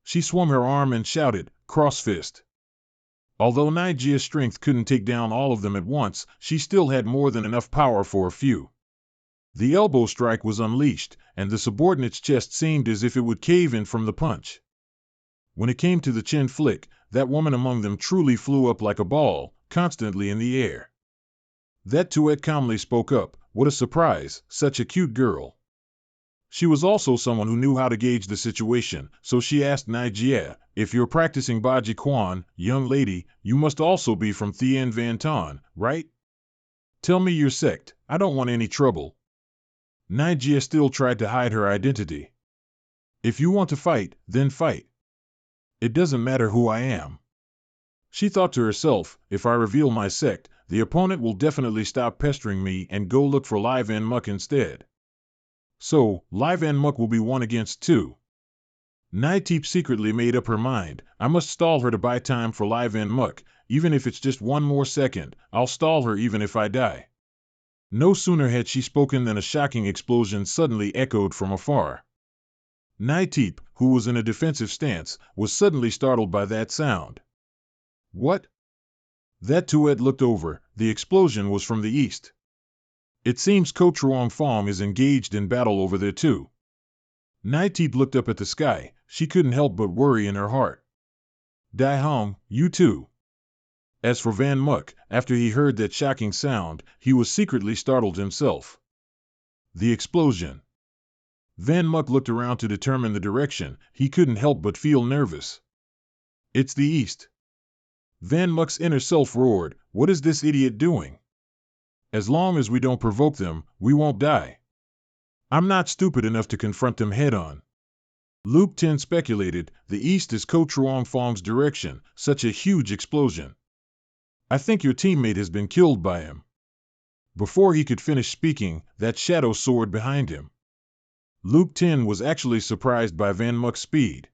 She swung her arm and shouted, cross fist. Although Nigea's strength couldn't take down all of them at once, she still had more than enough power for a few. The elbow strike was unleashed, and the subordinate's chest seemed as if it would cave in from the punch. When it came to the chin flick, that woman among them truly flew up like a ball, constantly in the air. That Tuet calmly spoke up, "What a surprise, such a cute girl." She was also someone who knew how to gauge the situation, so she asked Nigeria, "If you're practicing Baji Quan, young lady, you must also be from Thien Van Ton, right? Tell me your sect, I don't want any trouble." Nigeria still tried to hide her identity. "If you want to fight, then fight. It doesn't matter who I am." She thought to herself, if I reveal my sect, the opponent will definitely stop pestering me and go look for Lai Van Muk instead. So, Lai Van Muk will be 1 against 2. Naiteep secretly made up her mind, I must stall her to buy time for Lai Van Muk, even if it's just 1 more second, I'll stall her even if I die. No sooner had she spoken than a shocking explosion suddenly echoed from afar. Naiteep, who was in a defensive stance, was suddenly startled by that sound. What? That Tuet looked over, the explosion was from the east. It seems Ko Truong Fong is engaged in battle over there too. Naiteep looked up at the sky, she couldn't help but worry in her heart. Dai Hong, you too. As for Van Muk, after he heard that shocking sound, he was secretly startled himself. The explosion. Van Muk looked around to determine the direction, he couldn't help but feel nervous. It's the east. Van Muk's inner self roared, what is this idiot doing? As long as we don't provoke them, we won't die. I'm not stupid enough to confront them head-on. Luke Tin speculated, the east is Ko Truong Fong's direction, such a huge explosion. I think your teammate has been killed by him. Before he could finish speaking, that shadow soared behind him. Luke Tin was actually surprised by Van Muk's speed.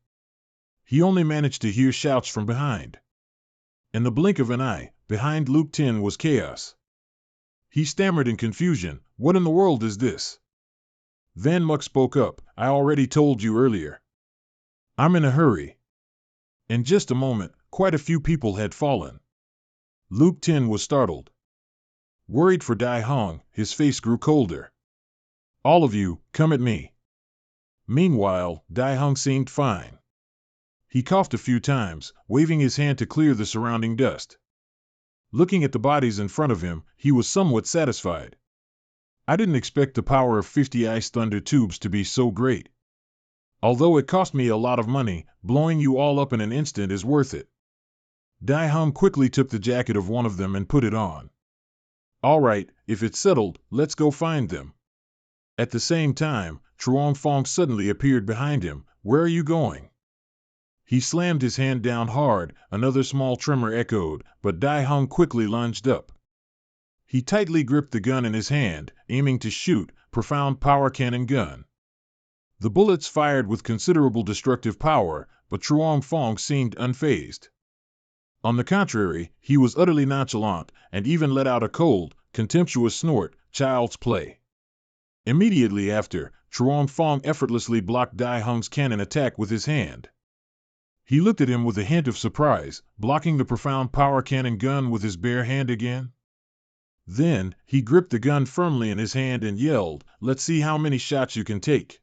He only managed to hear shouts from behind. In the blink of an eye, behind Luke Tin was chaos. He stammered in confusion, what in the world is this? Van Muk spoke up, I already told you earlier. I'm in a hurry. In just a moment, quite a few people had fallen. Luke Tin was startled. Worried for Dai Hong, his face grew colder. All of you, come at me. Meanwhile, Dai Hong seemed fine. He coughed a few times, waving his hand to clear the surrounding dust. Looking at the bodies in front of him, he was somewhat satisfied. I didn't expect the power of 50 ice thunder tubes to be so great. Although it cost me a lot of money, blowing you all up in an instant is worth it. Dai Hong quickly took the jacket of one of them and put it on. All right, if it's settled, let's go find them. At the same time, Truong Fong suddenly appeared behind him. Where are you going? He slammed his hand down hard, another small tremor echoed, but Dai Hong quickly lunged up. He tightly gripped the gun in his hand, aiming to shoot, profound power cannon gun. The bullets fired with considerable destructive power, but Truong Fong seemed unfazed. On the contrary, he was utterly nonchalant, and even let out a cold, contemptuous snort, child's play. Immediately after, Truong Fong effortlessly blocked Dai Hong's cannon attack with his hand. He looked at him with a hint of surprise, blocking the profound power cannon gun with his bare hand again. Then, he gripped the gun firmly in his hand and yelled, let's see how many shots you can take.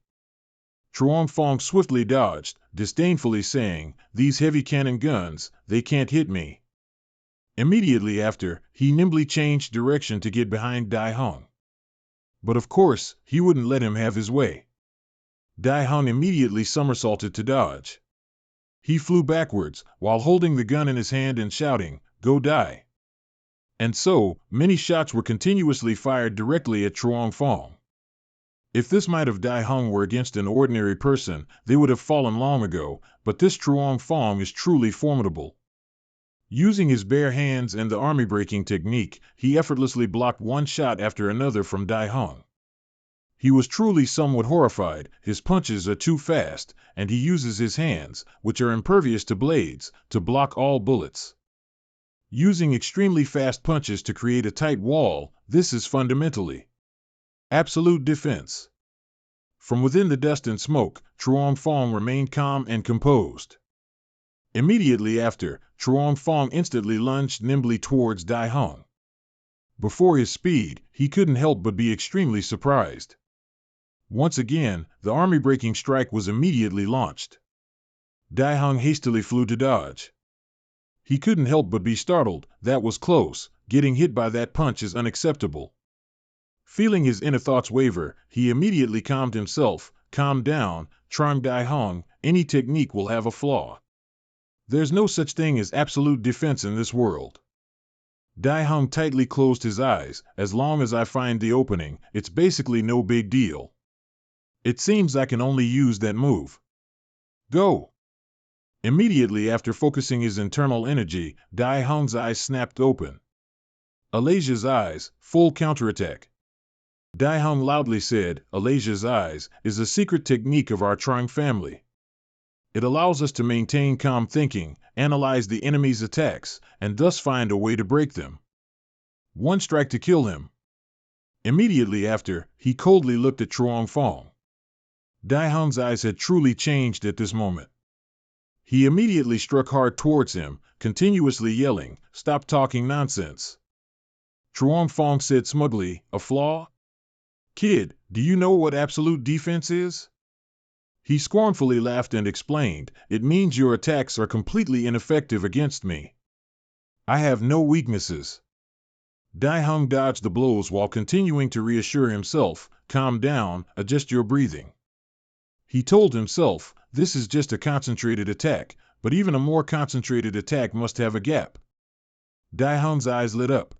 Truong Fong swiftly dodged, disdainfully saying, these heavy cannon guns, they can't hit me. Immediately after, he nimbly changed direction to get behind Dai Hong. But of course, he wouldn't let him have his way. Dai Hong immediately somersaulted to dodge. He flew backwards, while holding the gun in his hand and shouting, go die. And so, many shots were continuously fired directly at Truong Fong. If this might of Dai Hong were against an ordinary person, they would have fallen long ago, but this Truong Fong is truly formidable. Using his bare hands and the army breaking technique, he effortlessly blocked one shot after another from Dai Hong. He was truly somewhat horrified, his punches are too fast, and he uses his hands, which are impervious to blades, to block all bullets. Using extremely fast punches to create a tight wall, this is fundamentally absolute defense. From within the dust and smoke, Truong Fong remained calm and composed. Immediately after, Truong Fong instantly lunged nimbly towards Dai Hong. Before his speed, he couldn't help but be extremely surprised. Once again, the army-breaking strike was immediately launched. Dai Hong hastily flew to dodge. He couldn't help but be startled. That was close. Getting hit by that punch is unacceptable. Feeling his inner thoughts waver, he immediately calmed himself. Calm down, Trang Dai Hong, any technique will have a flaw. There's no such thing as absolute defense in this world. Dai Hong tightly closed his eyes. As long as I find the opening, it's basically no big deal. It seems I can only use that move. Go! Immediately after focusing his internal energy, Dai Hong's eyes snapped open. Alasia's eyes, full counterattack. Dai Hong loudly said, Alasia's eyes is a secret technique of our Trang family. It allows us to maintain calm thinking, analyze the enemy's attacks, and thus find a way to break them. One strike to kill him. Immediately after, he coldly looked at Truong Fong. Dai Hong's eyes had truly changed at this moment. He immediately struck hard towards him, continuously yelling, Stop talking nonsense. Truong Fong said smugly, A flaw? Kid, do you know what absolute defense is? He scornfully laughed and explained, It means your attacks are completely ineffective against me. I have no weaknesses. Dai Hong dodged the blows while continuing to reassure himself, Calm down, adjust your breathing. He told himself, This is just a concentrated attack, but even a more concentrated attack must have a gap. Dai Hong's eyes lit up.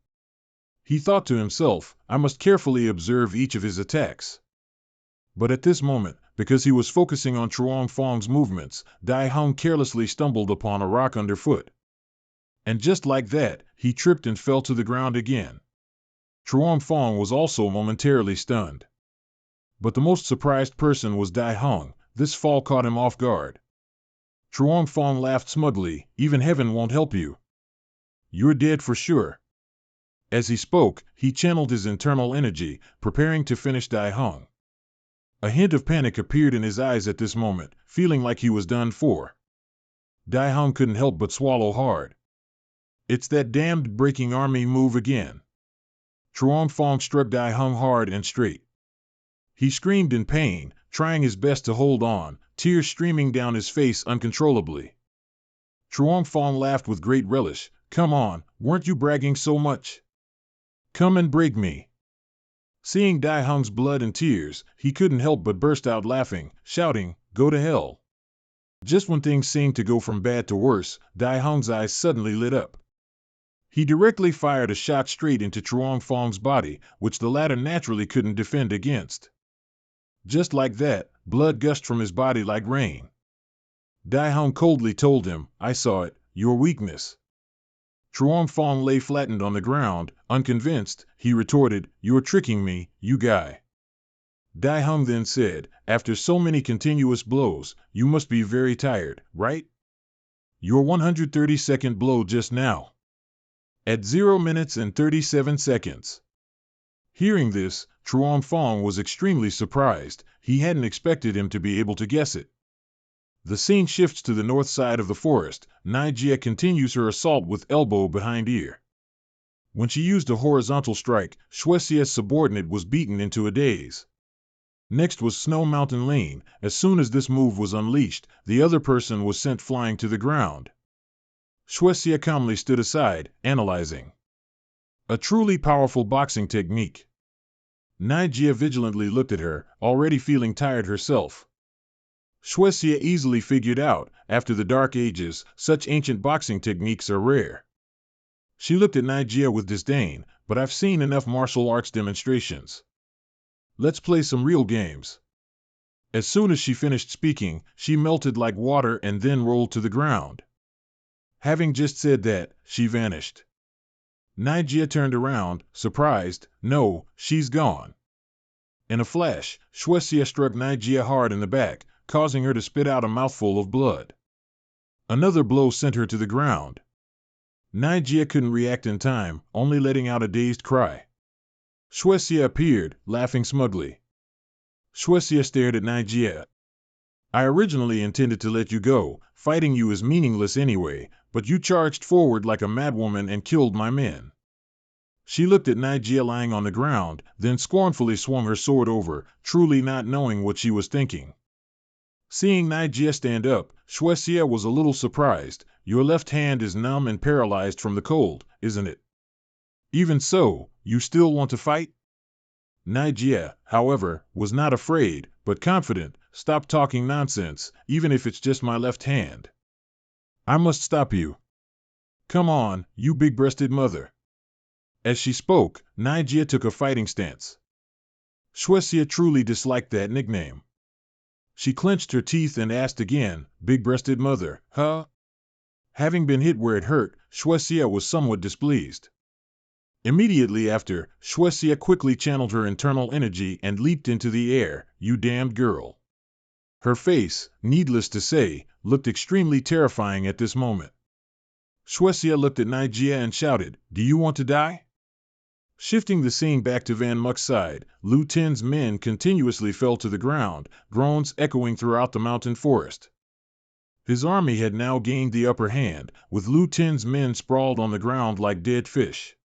He thought to himself, I must carefully observe each of his attacks. But at this moment, because he was focusing on Truong Fong's movements, Dai Hong carelessly stumbled upon a rock underfoot. And just like that, he tripped and fell to the ground again. Truong Fong was also momentarily stunned. But the most surprised person was Dai Hong. This fall caught him off guard. Truong Fong laughed smugly, Even heaven won't help you. You're dead for sure. As he spoke, he channeled his internal energy, preparing to finish Dai Hong. A hint of panic appeared in his eyes at this moment, feeling like he was done for. Dai Hong couldn't help but swallow hard. It's that damned breaking army move again. Truong Fong struck Dai Hong hard and straight. He screamed in pain, trying his best to hold on, tears streaming down his face uncontrollably. Truong Fong laughed with great relish. Come on, weren't you bragging so much? Come and break me. Seeing Dai Hong's blood and tears, he couldn't help but burst out laughing, shouting, Go to hell. Just when things seemed to go from bad to worse, Dai Hong's eyes suddenly lit up. He directly fired a shot straight into Truong Fong's body, which the latter naturally couldn't defend against. Just like that, blood gushed from his body like rain. Dai Hong coldly told him, I saw it, your weakness. Truong Fong lay flattened on the ground, unconvinced. He retorted, You're tricking me, you guy. Dai Hong then said, After so many continuous blows, you must be very tired, right? Your 132nd blow just now. At 0 minutes and 37 seconds. Hearing this, Truong Fong was extremely surprised. He hadn't expected him to be able to guess it. The scene shifts to the north side of the forest. Naijia continues her assault with elbow behind ear. When she used a horizontal strike, Shuexia's subordinate was beaten into a daze. Next was Snow Mountain Lane. As soon as this move was unleashed, the other person was sent flying to the ground. Shuexia calmly stood aside, analyzing. A truly powerful boxing technique. Naijia vigilantly looked at her, already feeling tired herself. Shuexia easily figured out, after the Dark Ages, such ancient boxing techniques are rare. She looked at Naijia with disdain, but I've seen enough martial arts demonstrations. Let's play some real games. As soon as she finished speaking, she melted like water and then rolled to the ground. Having just said that, she vanished. Naijia turned around, surprised. No, she's gone. In a flash, Shuexia struck Naijia hard in the back, causing her to spit out a mouthful of blood. Another blow sent her to the ground. Naijia couldn't react in time, only letting out a dazed cry. Shuexia appeared, laughing smugly. Shuexia stared at Naijia. I originally intended to let you go, fighting you is meaningless anyway, but you charged forward like a madwoman and killed my men. She looked at Nigeria lying on the ground, then scornfully swung her sword over, truly not knowing what she was thinking. Seeing Nigeria stand up, Shwesia was a little surprised. Your left hand is numb and paralyzed from the cold, isn't it? Even so, you still want to fight? Nigeria, however, was not afraid, but confident. Stop talking nonsense, even if it's just my left hand. I must stop you. Come on, you big-breasted mother. As she spoke, Nigeria took a fighting stance. Shwesia truly disliked that nickname. She clenched her teeth and asked again, big-breasted mother, huh? Having been hit where it hurt, Shwesia was somewhat displeased. Immediately after, Shwesia quickly channeled her internal energy and leaped into the air. You damned girl. Her face, needless to say, looked extremely terrifying at this moment. Shwesia looked at Nigeria and shouted, do you want to die? Shifting the scene back to Van Muck's side, Lu Tin's men continuously fell to the ground, groans echoing throughout the mountain forest. His army had now gained the upper hand, with Lu Tin's men sprawled on the ground like dead fish.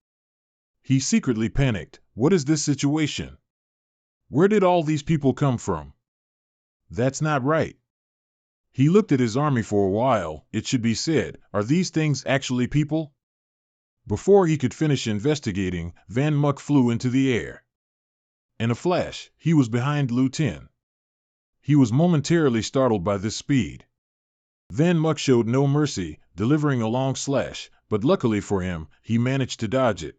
He secretly panicked. What is this situation? Where did all these people come from? That's not right. He looked at his army for a while. It should be said, are these things actually people? Before he could finish investigating, Van Muck flew into the air. In a flash, he was behind Lu Tin. He was momentarily startled by this speed. Van Muck showed no mercy, delivering a long slash, but luckily for him, he managed to dodge it.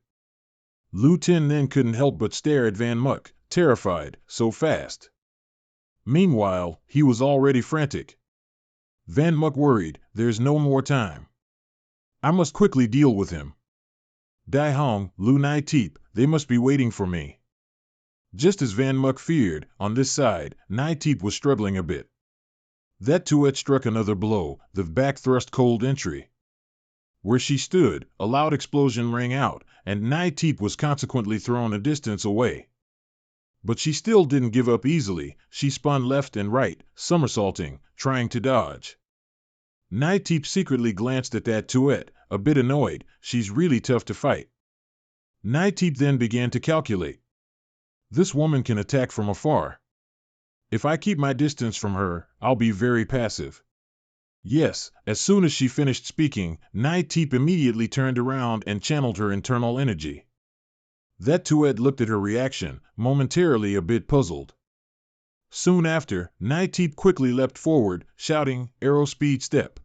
Lu Tin then couldn't help but stare at Van Muck, terrified, so fast. Meanwhile, he was already frantic. Van Muck worried, there's no more time. I must quickly deal with him. Dai Hong, Lu Nai Teep, they must be waiting for me. Just as Van Muck feared, on this side, Nai Teep was struggling a bit. That Tuet struck another blow, the back thrust cold entry. Where she stood, a loud explosion rang out, and Nai Teep was consequently thrown a distance away. But she still didn't give up easily. She spun left and right, somersaulting, trying to dodge. Nai Teep secretly glanced at that Tuet, a bit annoyed. She's really tough to fight. Nai Teep then began to calculate. This woman can attack from afar. If I keep my distance from her, I'll be very passive. Yes, as soon as she finished speaking, Nai Teep immediately turned around and channeled her internal energy. That Tuet looked at her reaction, momentarily a bit puzzled. Soon after, Nai Teep quickly leapt forward, shouting, arrow speed step.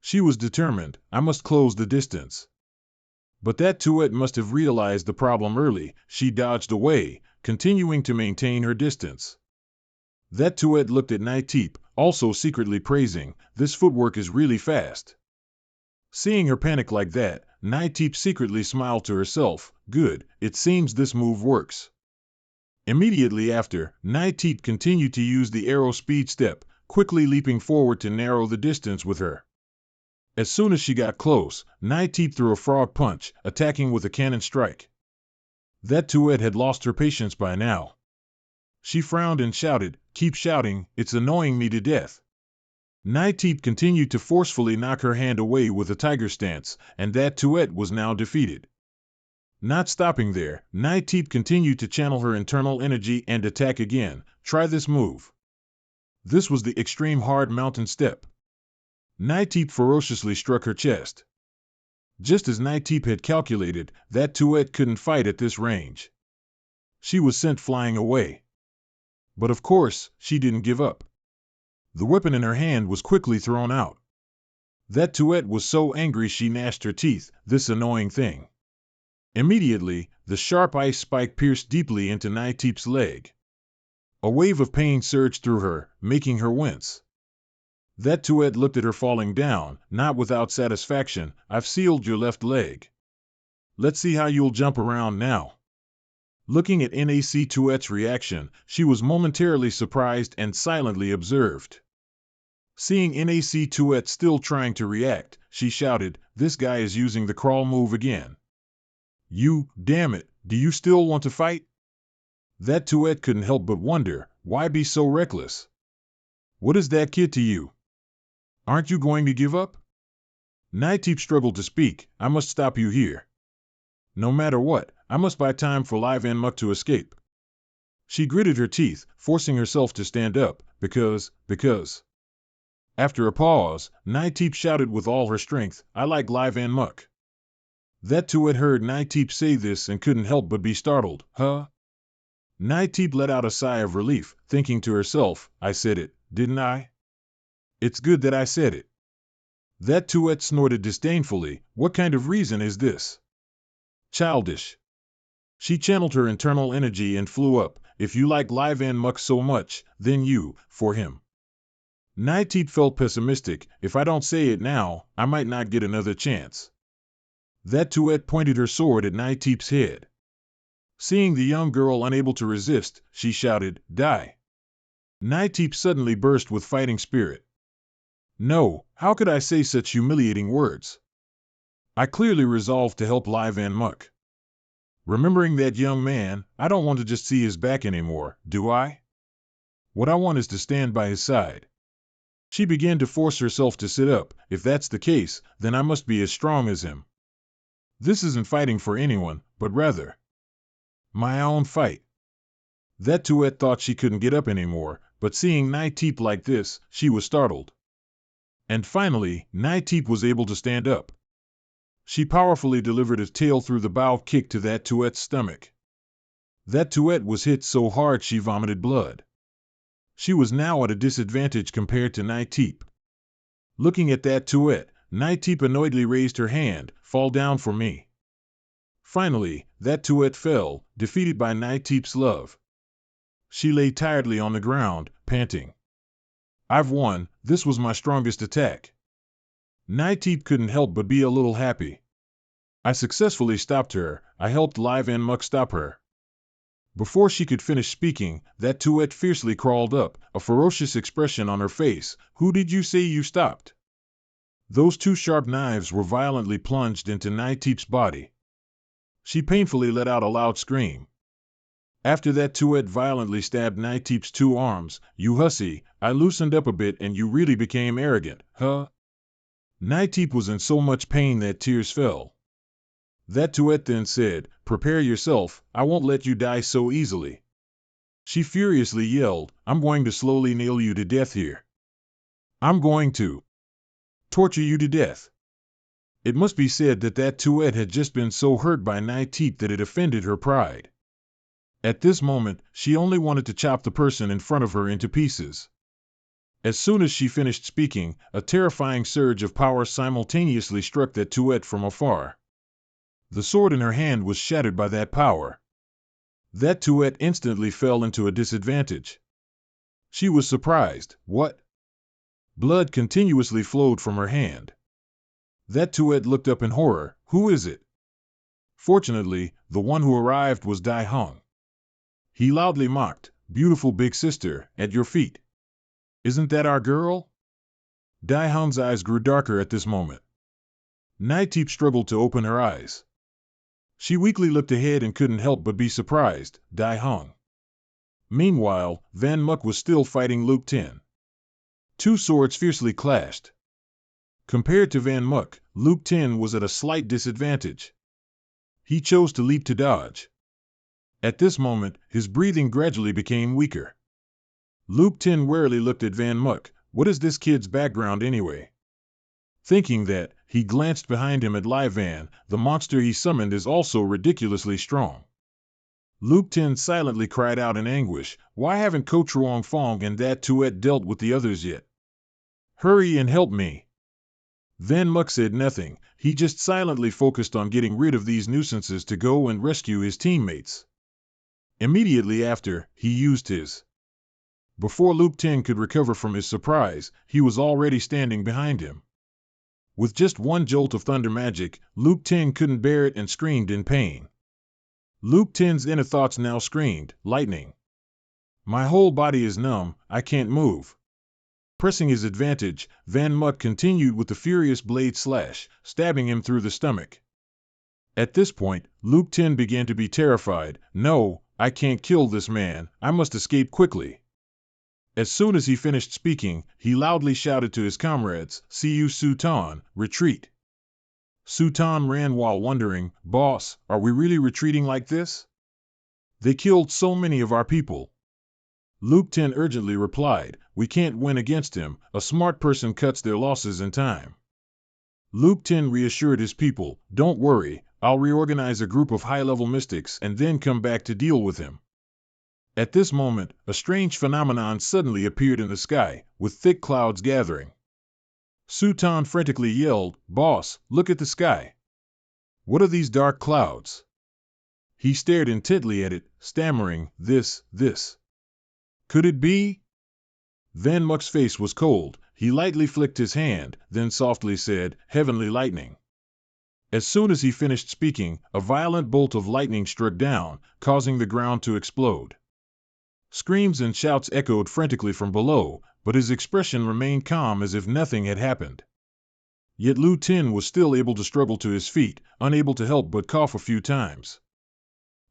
She was determined, I must close the distance. But that Tuet must have realized the problem early. She dodged away, continuing to maintain her distance. That Tuet looked at Nai Teep, also secretly praising, this footwork is really fast. Seeing her panic like that, Nai Teep secretly smiled to herself, good, it seems this move works. Immediately after, Nai Teep continued to use the arrow speed step, quickly leaping forward to narrow the distance with her. As soon as she got close, Nai Teep threw a frog punch, attacking with a cannon strike. That Tuet had lost her patience by now. She frowned and shouted, keep shouting, it's annoying me to death. Nai Teep continued to forcefully knock her hand away with a tiger stance, and that Tuet was now defeated. Not stopping there, Nai Teep continued to channel her internal energy and attack again. Try this move. This was the extreme hard mountain step. Nai Teep ferociously struck her chest. Just as Nai Teep had calculated, that Tuet couldn't fight at this range. She was sent flying away. But of course, she didn't give up. The weapon in her hand was quickly thrown out. That Tuet was so angry she gnashed her teeth, this annoying thing. Immediately, the sharp ice spike pierced deeply into Nai Teep's leg. A wave of pain surged through her, making her wince. That Tuet looked at her falling down, not without satisfaction. I've sealed your left leg. Let's see how you'll jump around now. Looking at NAC Tuet's reaction, she was momentarily surprised and silently observed. Seeing NAC Tuet still trying to react, she shouted, this guy is using the crawl move again. You, damn it, do you still want to fight? That Tuet couldn't help but wonder, why be so reckless? What is that kid to you? Aren't you going to give up? Naiteep struggled to speak. I must stop you here. No matter what, I must buy time for Live and Muck to escape. She gritted her teeth, forcing herself to stand up, because. After a pause, Naiteep shouted with all her strength, I like Live and Muck. That Tuet heard Naiteep say this and couldn't help but be startled. Huh? Naiteep let out a sigh of relief, thinking to herself, I said it, didn't I? It's good that I said it. That Tuet snorted disdainfully, what kind of reason is this? Childish. She channeled her internal energy and flew up. If you like Live and Muck so much, then you, for him. Naiteep felt pessimistic. If I don't say it now, I might not get another chance. That Tuet pointed her sword at Naiteep's head. Seeing the young girl unable to resist, she shouted, Die. Naiteep suddenly burst with fighting spirit. No, how could I say such humiliating words? I clearly resolved to help Live and Muck. Remembering that young man, I don't want to just see his back anymore, do I? What I want is to stand by his side. She began to force herself to sit up. If that's the case, then I must be as strong as him. This isn't fighting for anyone, but rather my own fight. That Tuet thought she couldn't get up anymore, but seeing Naiteep like this, she was startled. And finally, Naiteep was able to stand up. She powerfully delivered a tail through the bow kick to that Tuet's stomach. That Tuet was hit so hard she vomited blood. She was now at a disadvantage compared to Naiteep. Looking at that Tuet, Naiteep annoyedly raised her hand, fall down for me. Finally, that Tuet fell, defeated by Naiteep's love. She lay tiredly on the ground, panting. I've won, this was my strongest attack. Naiteep couldn't help but be a little happy. I successfully stopped her, I helped Live and Muck stop her. Before she could finish speaking, that Tuet fiercely crawled up, a ferocious expression on her face. Who did you say you stopped? Those two sharp knives were violently plunged into Naiteep's body. She painfully let out a loud scream. After that Tuet violently stabbed Naiteep's two arms. You hussy, I loosened up a bit and you really became arrogant, huh? Naiteep was in so much pain that tears fell. That Tuet then said, prepare yourself, I won't let you die so easily. She furiously yelled, I'm going to slowly nail you to death here. I'm going to torture you to death. It must be said that that Tuet had just been so hurt by Naiteep that it offended her pride. At this moment, she only wanted to chop the person in front of her into pieces. As soon as she finished speaking, a terrifying surge of power simultaneously struck that Tuet from afar. The sword in her hand was shattered by that power. That Tuet instantly fell into a disadvantage. She was surprised. What? Blood continuously flowed from her hand. That Tuet looked up in horror. Who is it? Fortunately, the one who arrived was Dai Hung. He loudly mocked, beautiful big sister, at your feet. Isn't that our girl? Dai Hung's eyes grew darker at this moment. Naiteep struggled to open her eyes. She weakly looked ahead and couldn't help but be surprised. Dai Hung. Meanwhile, Van Muck was still fighting Luke 10. Two swords fiercely clashed. Compared to Van Muck, Luke 10 was at a slight disadvantage. He chose to leap to dodge. At this moment, his breathing gradually became weaker. Luke 10 warily looked at Van Muck. What is this kid's background anyway? Thinking that, he glanced behind him at Lai Van. The monster he summoned is also ridiculously strong. Luke 10 silently cried out in anguish, why haven't Ko Truong Fong and that Tuet dealt with the others yet? Hurry and help me. Van Muck said nothing, he just silently focused on getting rid of these nuisances to go and rescue his teammates. Immediately after, he used his. Before Luke 10 could recover from his surprise, he was already standing behind him. With just one jolt of thunder magic, Luke 10 couldn't bear it and screamed in pain. Luke 10's inner thoughts now screamed, lightning. My whole body is numb, I can't move. Pressing his advantage, Van Muck continued with the furious blade slash, stabbing him through the stomach. At this point, Luke 10 began to be terrified. No, I can't kill this man, I must escape quickly. As soon as he finished speaking, he loudly shouted to his comrades, "See you, Sultan, retreat." Sultan ran while wondering, "Boss, are we really retreating like this? They killed so many of our people." Luke 10 urgently replied, "We can't win against him. A smart person cuts their losses in time." Luke 10 reassured his people, "Don't worry, I'll reorganize a group of high-level mystics and then come back to deal with him." At this moment, a strange phenomenon suddenly appeared in the sky, with thick clouds gathering. Sultan frantically yelled, "Boss, look at the sky. What are these dark clouds?" He stared intently at it, stammering, This. Could it be?" Van Muck's face was cold. He lightly flicked his hand, then softly said, "Heavenly lightning." As soon as he finished speaking, a violent bolt of lightning struck down, causing the ground to explode. Screams and shouts echoed frantically from below, but his expression remained calm as if nothing had happened. Yet Lu Tin was still able to struggle to his feet, unable to help but cough a few times.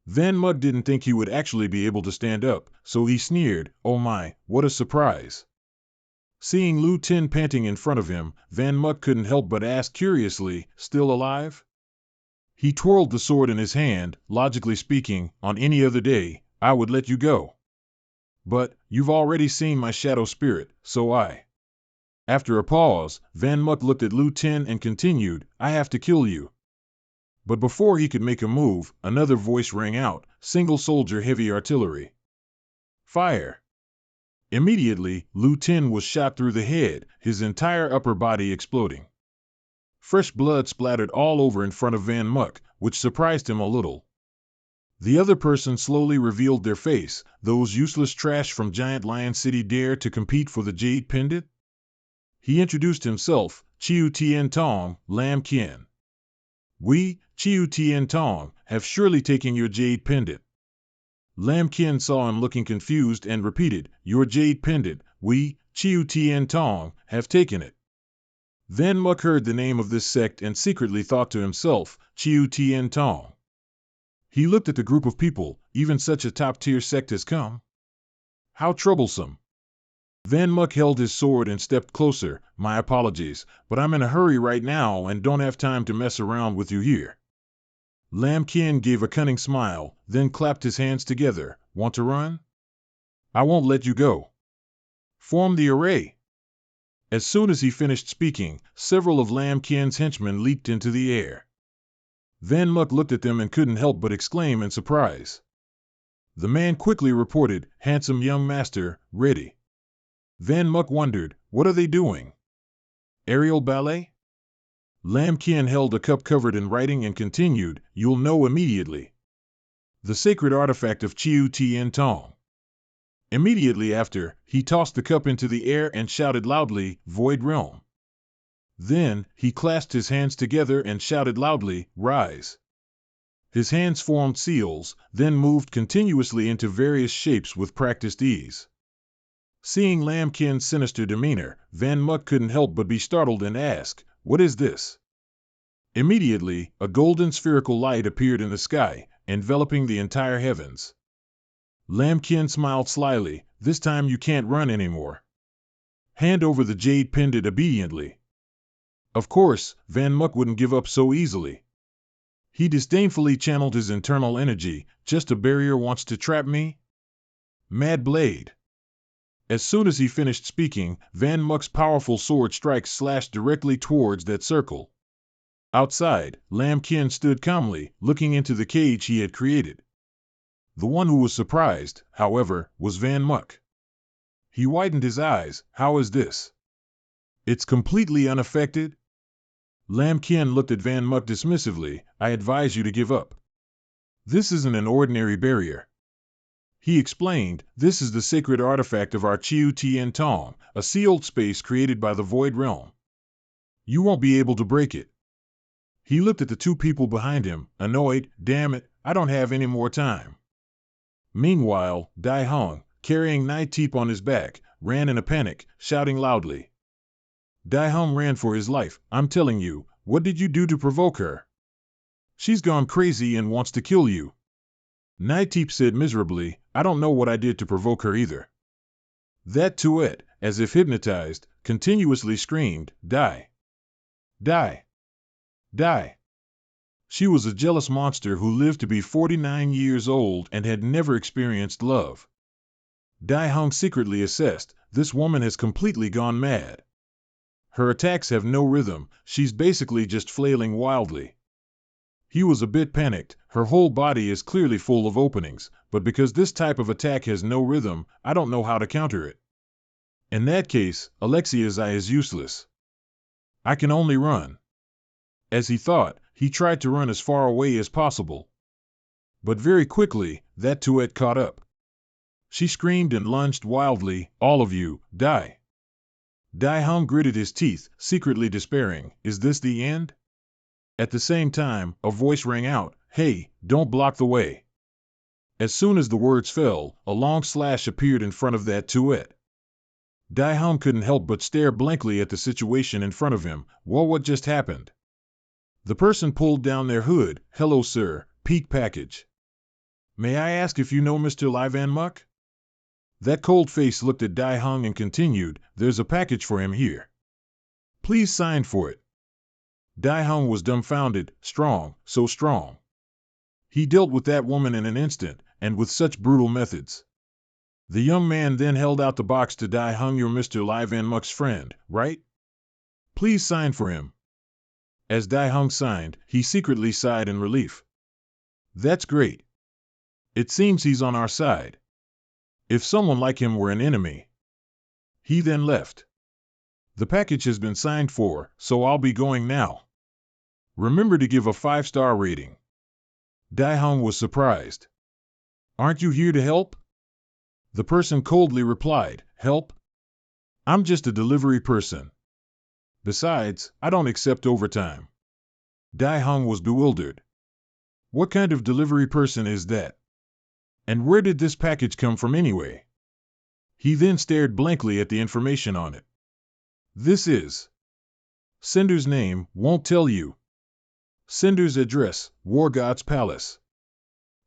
Van Mug didn't think he would actually be able to stand up, so he sneered, "Oh my, what a surprise." Seeing Lu Tin panting in front of him, Van Mug couldn't help but ask curiously, "Still alive?" He twirled the sword in his hand, logically speaking, on any other day, I would let you go. But, you've already seen my shadow spirit, so I. After a pause, Van Mug looked at Lu Tin and continued, "I have to kill you." But before he could make a move, another voice rang out, "Single soldier heavy artillery. Fire!" Immediately, Lu Tin was shot through the head, his entire upper body exploding. Fresh blood splattered all over in front of Van Muck, which surprised him a little. The other person slowly revealed their face. Those useless trash from Giant Lion City dare to compete for the Jade Pendant? He introduced himself, Chiu Tien Tong, Lam Kien. "We, Chiu Tien Tong, have surely taken your Jade Pendant." Lam Kien saw him looking confused and repeated, "Your Jade Pendant, we, Chiu Tien Tong, have taken it." Van Muck heard the name of this sect and secretly thought to himself, Chiu Tien Tong. He looked at the group of people. Even such a top-tier sect has come? How troublesome. Van Muck held his sword and stepped closer. "My apologies, but I'm in a hurry right now and don't have time to mess around with you here." Lam Kien gave a cunning smile, then clapped his hands together. "Want to run? I won't let you go. Form the array." As soon as he finished speaking, several of Lam Kien's henchmen leaped into the air. Van Muck looked at them and couldn't help but exclaim in surprise. The man quickly reported, "Handsome young master, ready." Van Muck wondered, what are they doing? Aerial ballet? Lam Kien held a cup covered in writing and continued, "You'll know immediately. The sacred artifact of Chiu Tien Tong." Immediately after, he tossed the cup into the air and shouted loudly, "Void Realm." Then, he clasped his hands together and shouted loudly, "Rise." His hands formed seals, then moved continuously into various shapes with practiced ease. Seeing Lam Kien's sinister demeanor, Van Muck couldn't help but be startled and ask, "What is this?" Immediately, a golden spherical light appeared in the sky, enveloping the entire heavens. Lam Kien smiled slyly, "This time you can't run anymore. Hand over the Jade Pendant obediently." Of course, Van Muck wouldn't give up so easily. He disdainfully channeled his internal energy. "Just a barrier wants to trap me? Mad Blade." As soon as he finished speaking, Van Muck's powerful sword strike slashed directly towards that circle. Outside, Lam Kien stood calmly, looking into the cage he had created. The one who was surprised, however, was Van Muck. He widened his eyes. "How is this? It's completely unaffected?" Lam Kien looked at Van Muck dismissively. "I advise you to give up. This isn't an ordinary barrier." He explained, "This is the sacred artifact of our Chiu Tien Tong, a sealed space created by the Void Realm. You won't be able to break it." He looked at the two people behind him, annoyed. "Damn it, I don't have any more time." Meanwhile, Dai Hong, carrying Nai Teep on his back, ran in a panic, shouting loudly. Dai Hong ran for his life. "I'm telling you, what did you do to provoke her? She's gone crazy and wants to kill you." Nai Teep said miserably, "I don't know what I did to provoke her either." That Tuet, as if hypnotized, continuously screamed, "Die! Die! Die!" She was a jealous monster who lived to be 49 years old and had never experienced love. Dai Hung secretly assessed, this woman has completely gone mad. Her attacks have no rhythm, she's basically just flailing wildly. He was a bit panicked, her whole body is clearly full of openings, but because this type of attack has no rhythm, I don't know how to counter it. In that case, Alexia's eye is useless. I can only run. As he thought, he tried to run as far away as possible. But very quickly, that Tuet caught up. She screamed and lunged wildly, "All of you, die!" Dai Hung gritted his teeth, secretly despairing, is this the end? At the same time, a voice rang out, "Hey, don't block the way." As soon as the words fell, a long slash appeared in front of that Tuet. Dai Hung couldn't help but stare blankly at the situation in front of him. Well, what just happened? The person pulled down their hood. "Hello, sir, peak package. May I ask if you know Mr. Lai Van Muck?" That cold face looked at Dai Hung and continued, "There's a package for him here. Please sign for it." Dai Hung was dumbfounded, strong, so strong. He dealt with that woman in an instant, and with such brutal methods. The young man then held out the box to Dai Hung. "You're Mr. Lai Van Muck's friend, right? Please sign for him." As Dai Hung signed, he secretly sighed in relief. "That's great. It seems he's on our side. If someone like him were an enemy." He then left. "The package has been signed for, so I'll be going now. Remember to give a 5-star rating." Dai Hung was surprised. "Aren't you here to help?" The person coldly replied, "Help? I'm just a delivery person. Besides, I don't accept overtime." Dai Hung was bewildered. What kind of delivery person is that? And where did this package come from anyway? He then stared blankly at the information on it. "This is sender's name, won't tell you. Sender's address, War God's Palace.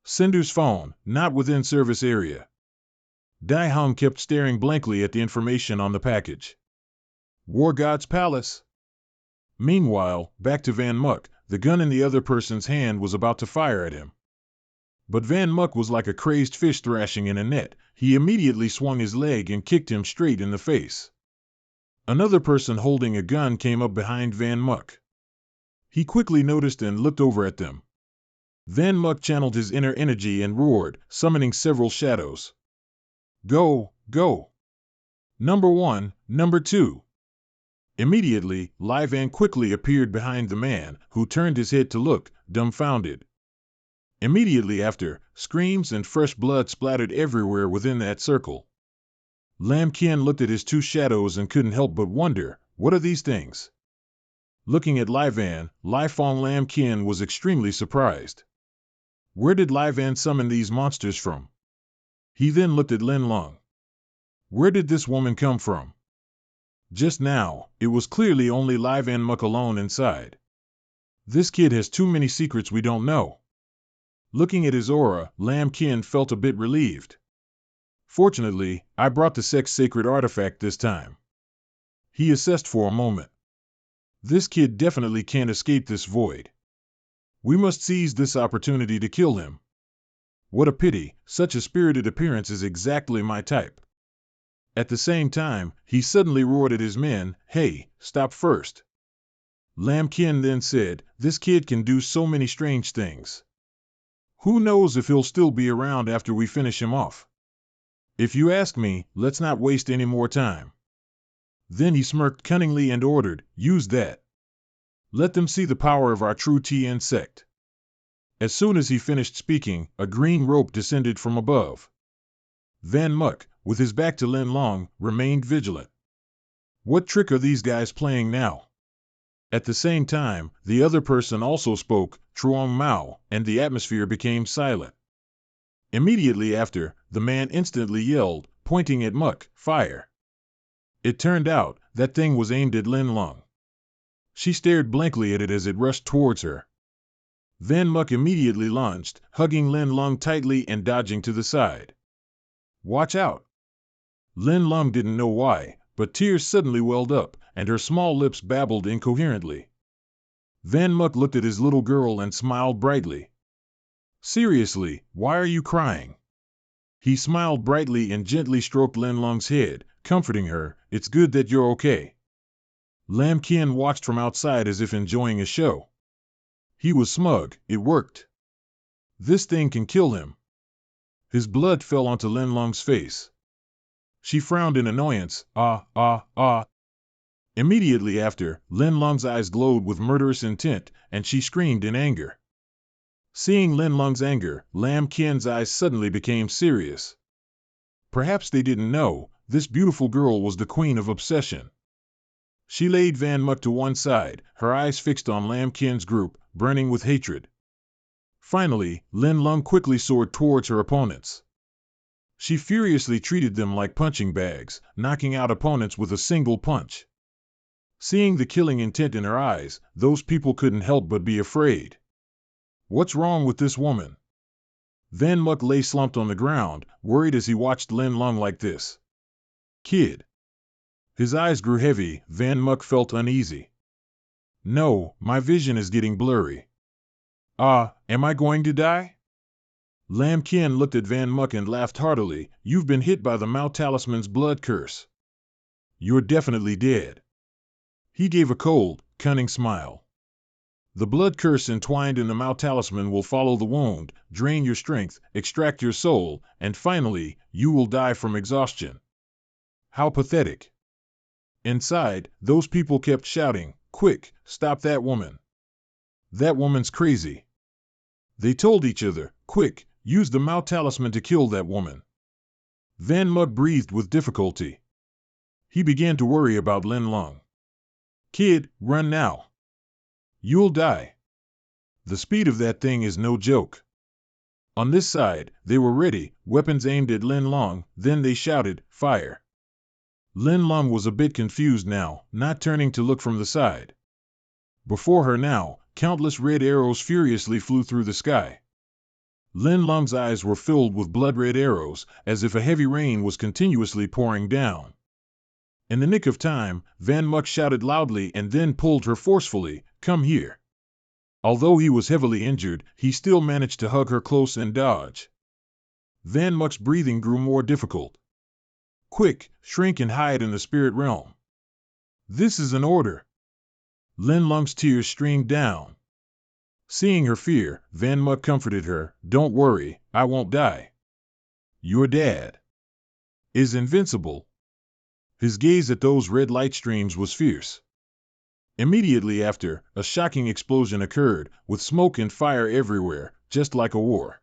Sender's phone, not within service area." Dai Hung kept staring blankly at the information on the package. War God's Palace? Meanwhile, back to Van Muck, the gun in the other person's hand was about to fire at him. But Van Muck was like a crazed fish thrashing in a net. He immediately swung his leg and kicked him straight in the face. Another person holding a gun came up behind Van Muck. He quickly noticed and looked over at them. Van Muck channeled his inner energy and roared, summoning several shadows. "Go, go! Number 1, number 2! Immediately, Lai Van quickly appeared behind the man, who turned his head to look, dumbfounded. Immediately after, screams and fresh blood splattered everywhere within that circle. Lam Kien looked at his 2 shadows and couldn't help but wonder, what are these things? Looking at Lai Van, Lai Fong Lam Kien was extremely surprised. Where did Lai Van summon these monsters from? He then looked at Lin Long. Where did this woman come from? Just now, it was clearly only Lai Van Muck alone inside. This kid has too many secrets we don't know. Looking at his aura, Lam Kien felt a bit relieved. Fortunately, I brought the sex-sacred artifact this time. He assessed for a moment. This kid definitely can't escape this void. We must seize this opportunity to kill him. What a pity, such a spirited appearance is exactly my type. At the same time, he suddenly roared at his men, "Hey, stop first." Lam Kien then said, "This kid can do so many strange things. Who knows if he'll still be around after we finish him off? If you ask me, let's not waste any more time." Then he smirked cunningly and ordered, "Use that. Let them see the power of our true TN sect." As soon as he finished speaking, a green rope descended from above. Van Muck, with his back to Lin Long, remained vigilant. What trick are these guys playing now? At the same time, the other person also spoke, Truong Mao, and the atmosphere became silent. Immediately after, the man instantly yelled, pointing at Muck, "Fire!" It turned out, that thing was aimed at Lin Long. She stared blankly at it as it rushed towards her. Van Muck immediately lunged, hugging Lin Long tightly and dodging to the side. "Watch out!" Lin Lung didn't know why, but tears suddenly welled up, and her small lips babbled incoherently. Van Muk looked at his little girl and smiled brightly. Seriously, why are you crying? He smiled brightly and gently stroked Lin Lung's head, comforting her. It's good that you're okay. Lam Qian watched from outside as if enjoying a show. He was smug. It worked. This thing can kill him. His blood fell onto Lin Lung's face. She frowned in annoyance. Ah. Immediately after, Lin Lung's eyes glowed with murderous intent, and she screamed in anger. Seeing Lin Lung's anger, Lam Qian's eyes suddenly became serious. Perhaps they didn't know, this beautiful girl was the queen of obsession. She laid Van Muk to one side, her eyes fixed on Lam Qian's group, burning with hatred. Finally, Lin Lung quickly soared towards her opponents. She furiously treated them like punching bags, knocking out opponents with a single punch. Seeing the killing intent in her eyes, those people couldn't help but be afraid. What's wrong with this woman? Van Muk lay slumped on the ground, worried as he watched Lin Lung like this. Kid. His eyes grew heavy. Van Muk felt uneasy. No, my vision is getting blurry. Am I going to die? Lam Qian looked at Van Muk and laughed heartily. You've been hit by the Mao Talisman's blood curse. You're definitely dead. He gave a cold, cunning smile. The blood curse entwined in the Mao Talisman will follow the wound, drain your strength, extract your soul, and finally, you will die from exhaustion. How pathetic. Inside, those people kept shouting, Quick, stop that woman. That woman's crazy. They told each other, Quick, use the Mao Talisman to kill that woman. Van Muk breathed with difficulty. He began to worry about Lin Lung. Kid, run now. You'll die. The speed of that thing is no joke. On this side, they were ready, weapons aimed at Lin Lung, then they shouted, Fire. Lin Lung was a bit confused now, not turning to look from the side. Before her now, countless red arrows furiously flew through the sky. Lin Lung's eyes were filled with blood-red arrows, as if a heavy rain was continuously pouring down. In the nick of time, Van Muk shouted loudly and then pulled her forcefully, Come here. Although he was heavily injured, he still managed to hug her close and dodge. Van Muk's breathing grew more difficult. Quick, shrink and hide in the spirit realm. This is an order. Lin Lung's tears streamed down. Seeing her fear, Van Muk comforted her, Don't worry, I won't die. Your dad is invincible. His gaze at those red light streams was fierce. Immediately after, a shocking explosion occurred, with smoke and fire everywhere, just like a war.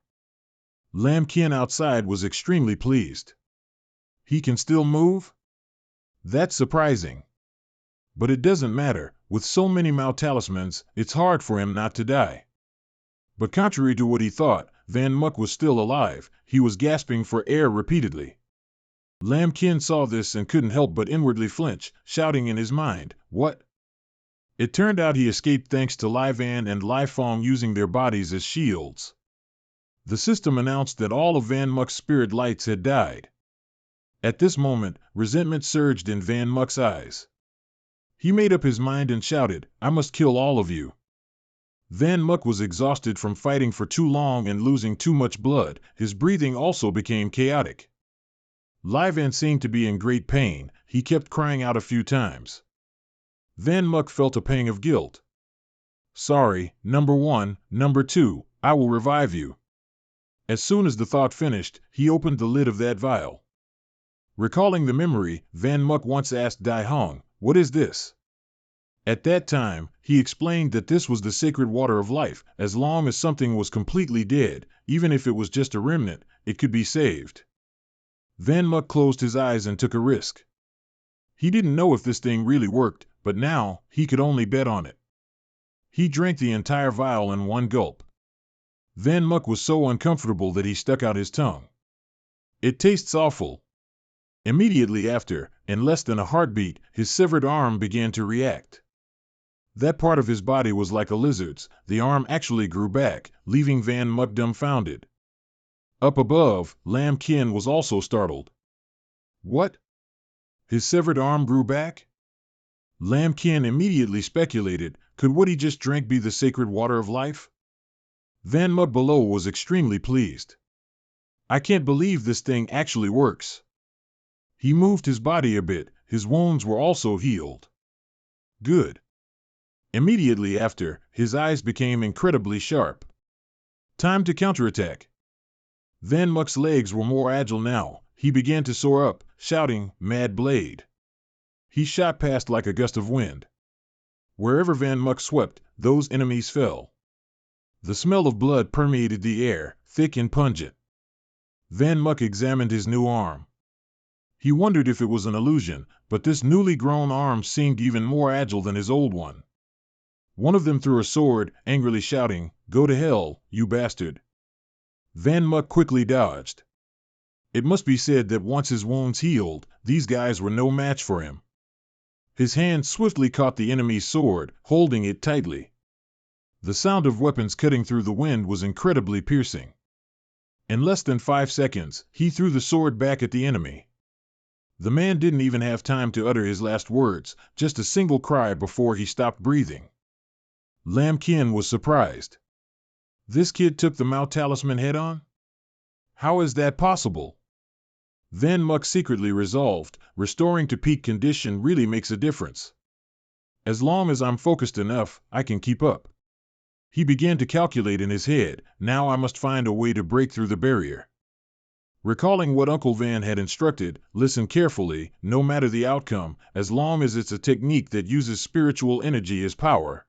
Lam Qian outside was extremely pleased. He can still move? That's surprising. But it doesn't matter, with so many Mao Talismans, it's hard for him not to die. But contrary to what he thought, Van Muk was still alive. He was gasping for air repeatedly. Lam Qian saw this and couldn't help but inwardly flinch, shouting in his mind, What? It turned out he escaped thanks to Lai Van and Lai Fong using their bodies as shields. The system announced that all of Van Muk's spirit lights had died. At this moment, resentment surged in Van Muk's eyes. He made up his mind and shouted, I must kill all of you. Van Muk was exhausted from fighting for too long and losing too much blood. His breathing also became chaotic. Lai Van seemed to be in great pain. He kept crying out a few times. Van Muk felt a pang of guilt. Sorry, number one, number two, I will revive you. As soon as the thought finished, he opened the lid of that vial. Recalling the memory, Van Muk once asked Dai Hong, What is this? At that time, he explained that this was the sacred water of life. As long as something was completely dead, even if it was just a remnant, it could be saved. Van Muk closed his eyes and took a risk. He didn't know if this thing really worked, but now, he could only bet on it. He drank the entire vial in one gulp. Van Muk was so uncomfortable that he stuck out his tongue. It tastes awful. Immediately after, in less than a heartbeat, his severed arm began to react. That part of his body was like a lizard's. The arm actually grew back, leaving Van Muk dumbfounded. Up above, Lam Qian was also startled. What? His severed arm grew back? Lam Kin immediately speculated, could what he just drank be the sacred water of life? Van Muk below was extremely pleased. I can't believe this thing actually works. He moved his body a bit, his wounds were also healed. Good. Immediately after, his eyes became incredibly sharp. Time to counterattack. Van Muk's legs were more agile now. He began to soar up, shouting, Mad Blade. He shot past like a gust of wind. Wherever Van Muk swept, those enemies fell. The smell of blood permeated the air, thick and pungent. Van Muk examined his new arm. He wondered if it was an illusion, but this newly grown arm seemed even more agile than his old one. One of them threw a sword, angrily shouting, Go to hell, you bastard. Van Muk quickly dodged. It must be said that once his wounds healed, these guys were no match for him. His hand swiftly caught the enemy's sword, holding it tightly. The sound of weapons cutting through the wind was incredibly piercing. In less than 5 seconds, he threw the sword back at the enemy. The man didn't even have time to utter his last words, just a single cry before he stopped breathing. Lam Kin was surprised. This kid took the Mao talisman head on? How is that possible? Van Muk secretly resolved, restoring to peak condition really makes a difference. As long as I'm focused enough, I can keep up. He began to calculate in his head, now I must find a way to break through the barrier. Recalling what Uncle Van had instructed, listen carefully, no matter the outcome, as long as it's a technique that uses spiritual energy as power.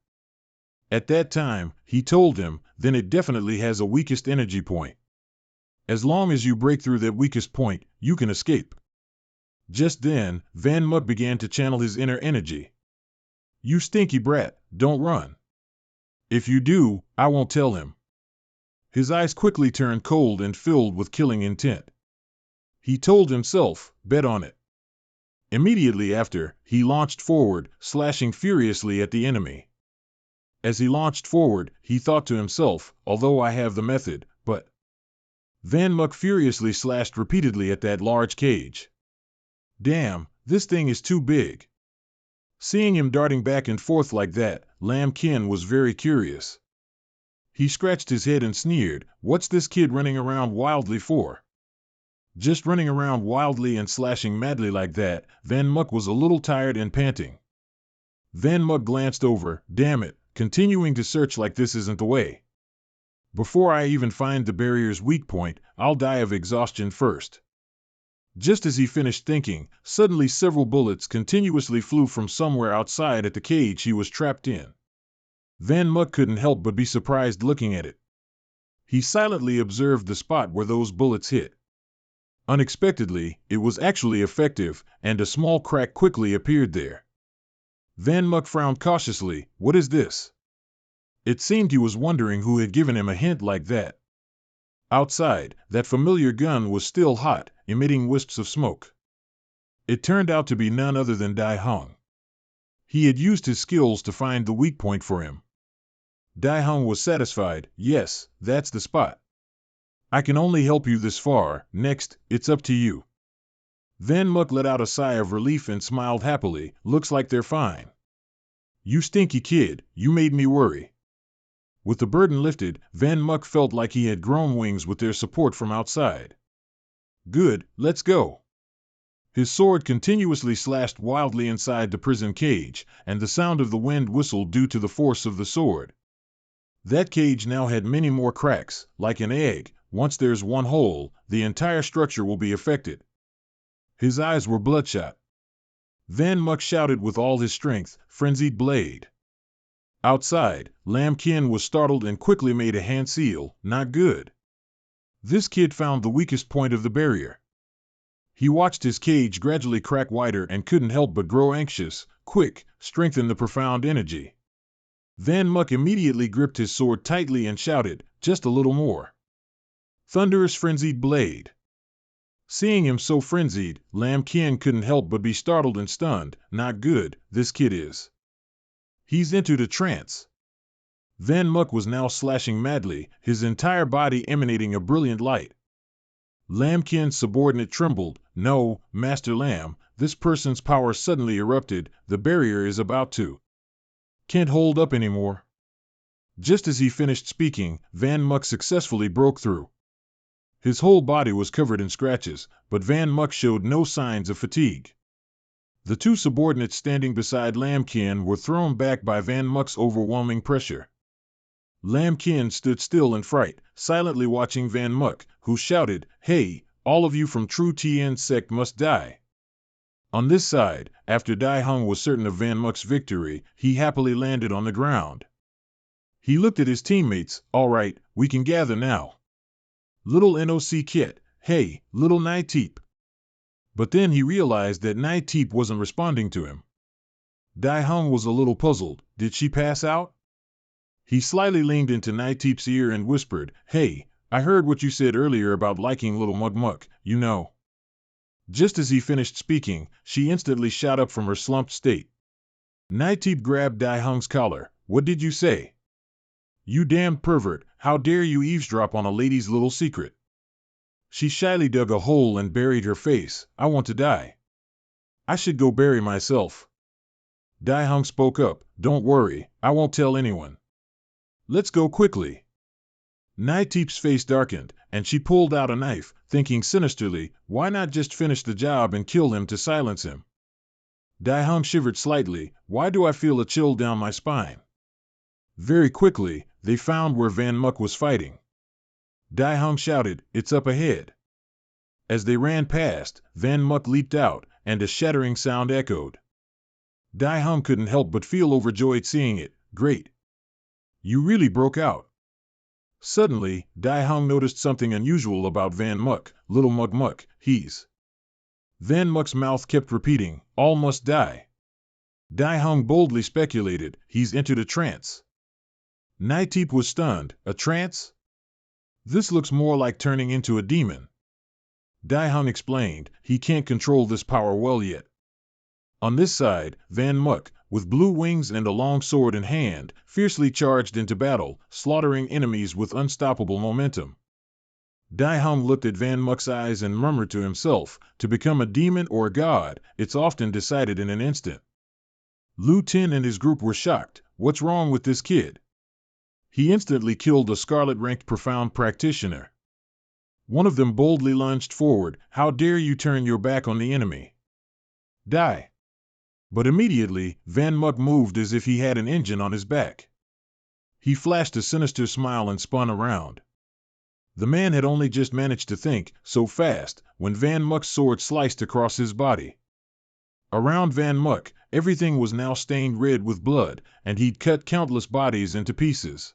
At that time, he told him, then it definitely has a weakest energy point. As long as you break through that weakest point, you can escape. Just then, Van Muk began to channel his inner energy. You stinky brat, don't run. If you do, I won't tell him. His eyes quickly turned cold and filled with killing intent. He told himself, bet on it. Immediately after, he launched forward, slashing furiously at the enemy. As he launched forward, he thought to himself, although I have the method, but... Van Muk furiously slashed repeatedly at that large cage. Damn, this thing is too big. Seeing him darting back and forth like that, Lam Kin was very curious. He scratched his head and sneered, what's this kid running around wildly for? Just running around wildly and slashing madly like that, Van Muk was a little tired and panting. Van Muk glanced over, damn it, continuing to search like this isn't the way. Before I even find the barrier's weak point, I'll die of exhaustion first. Just as he finished thinking, suddenly several bullets continuously flew from somewhere outside at the cage he was trapped in. Van Muk couldn't help but be surprised looking at it. He silently observed the spot where those bullets hit. Unexpectedly, it was actually effective, and a small crack quickly appeared there. Van Muk frowned cautiously, what is this? It seemed he was wondering who had given him a hint like that. Outside, that familiar gun was still hot, emitting wisps of smoke. It turned out to be none other than Dai Hung. He had used his skills to find the weak point for him. Dai Hung was satisfied, yes, that's the spot. I can only help you this far, next, it's up to you. Van Muk let out a sigh of relief and smiled happily, looks like they're fine. You stinky kid, you made me worry. With the burden lifted, Van Muk felt like he had grown wings with their support from outside. Good, let's go. His sword continuously slashed wildly inside the prison cage, and the sound of the wind whistled due to the force of the sword. That cage now had many more cracks, like an egg. Once there's one hole, the entire structure will be affected. His eyes were bloodshot. Van Muk shouted with all his strength, Frenzied Blade. Outside, Lam Kin was startled and quickly made a hand seal, not good. This kid found the weakest point of the barrier. He watched his cage gradually crack wider and couldn't help but grow anxious. Quick, strengthen the profound energy. Van Muk immediately gripped his sword tightly and shouted, just a little more. Thunderous Frenzied Blade. Seeing him so frenzied, Lam Kin couldn't help but be startled and stunned. Not good, this kid is. He's entered a trance. Van Muk was now slashing madly, his entire body emanating a brilliant light. Lambkin's subordinate trembled. No, Master Lamb, this person's power suddenly erupted. The barrier is about to. Can't hold up anymore. Just as he finished speaking, Van Muck successfully broke through. His whole body was covered in scratches, but Van Muck showed no signs of fatigue. The two subordinates standing beside Lambkin were thrown back by Van Muck's overwhelming pressure. Lambkin stood still in fright, silently watching Van Muck, who shouted, "Hey, all of you from True Tien sect must die." On this side, after Dai Hung was certain of Van Muck's victory, he happily landed on the ground. He looked at his teammates. "All right, we can gather now. Little NOC Kit, hey, little Nai Teep." But then he realized that Nai Teep wasn't responding to him. Dai Hung was a little puzzled. Did she pass out? He slyly leaned into Nai Teep's ear and whispered, "Hey, I heard what you said earlier about liking little Mug Muck, you know." Just as he finished speaking, she instantly shot up from her slumped state. Nai Teep grabbed Dai Hung's collar. "What did you say? You damned pervert, how dare you eavesdrop on a lady's little secret?" She shyly dug a hole and buried her face. "I want to die. I should go bury myself." Dai Hung spoke up. "Don't worry, I won't tell anyone. Let's go quickly." Nai Teep's face darkened, and she pulled out a knife, thinking sinisterly, why not just finish the job and kill him to silence him? Dai Hung shivered slightly. "Why do I feel a chill down my spine?" Very quickly, they found where Van Muck was fighting. Dai Hung shouted, "It's up ahead." As they ran past, Van Muck leaped out, and a shattering sound echoed. Dai Hung couldn't help but feel overjoyed seeing it. "Great. You really broke out." Suddenly, Dai Hung noticed something unusual about Van Muck. "Little Mug Muck, he's..." Van Muck's mouth kept repeating, "All must die." Dai Hung boldly speculated, "He's entered a trance." Nai Teep was stunned. "A trance? This looks more like turning into a demon." Dai Hung explained, "He can't control this power well yet." On this side, Van Muck, with blue wings and a long sword in hand, fiercely charged into battle, slaughtering enemies with unstoppable momentum. Dai Hung looked at Van Muck's eyes and murmured to himself, to become a demon or a god, it's often decided in an instant. Lu Tin and his group were shocked. What's wrong with this kid? He instantly killed a scarlet-ranked profound practitioner. One of them boldly lunged forward. "How dare you turn your back on the enemy? Die!" But immediately, Van Muck moved as if he had an engine on his back. He flashed a sinister smile and spun around. The man had only just managed to think, so fast, when Van Muck's sword sliced across his body. Around Van Muck, everything was now stained red with blood, and he'd cut countless bodies into pieces.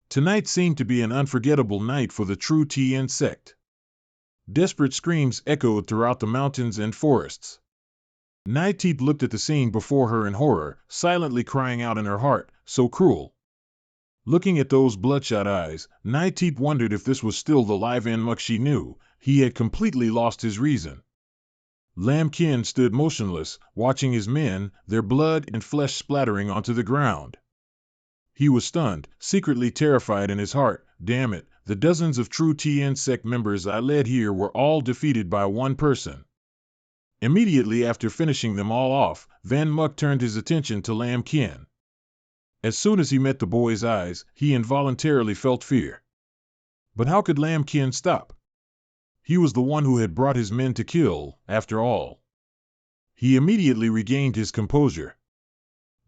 Tonight seemed to be an unforgettable night for the True Tien sect. Desperate screams echoed throughout the mountains and forests. Nai Teep looked at the scene before her in horror, silently crying out in her heart, "So cruel." Looking at those bloodshot eyes, Nai Teep wondered if this was still the live Van Muck she knew. He had completely lost his reason. Lam Kin stood motionless, watching his men, their blood and flesh splattering onto the ground. He was stunned, secretly terrified in his heart. Damn it, the dozens of True Tien sect members I led here were all defeated by one person. Immediately after finishing them all off, Van Muck turned his attention to Lam Kin. As soon as he met the boy's eyes, he involuntarily felt fear. But how could Lam Kin stop? He was the one who had brought his men to kill, after all. He immediately regained his composure.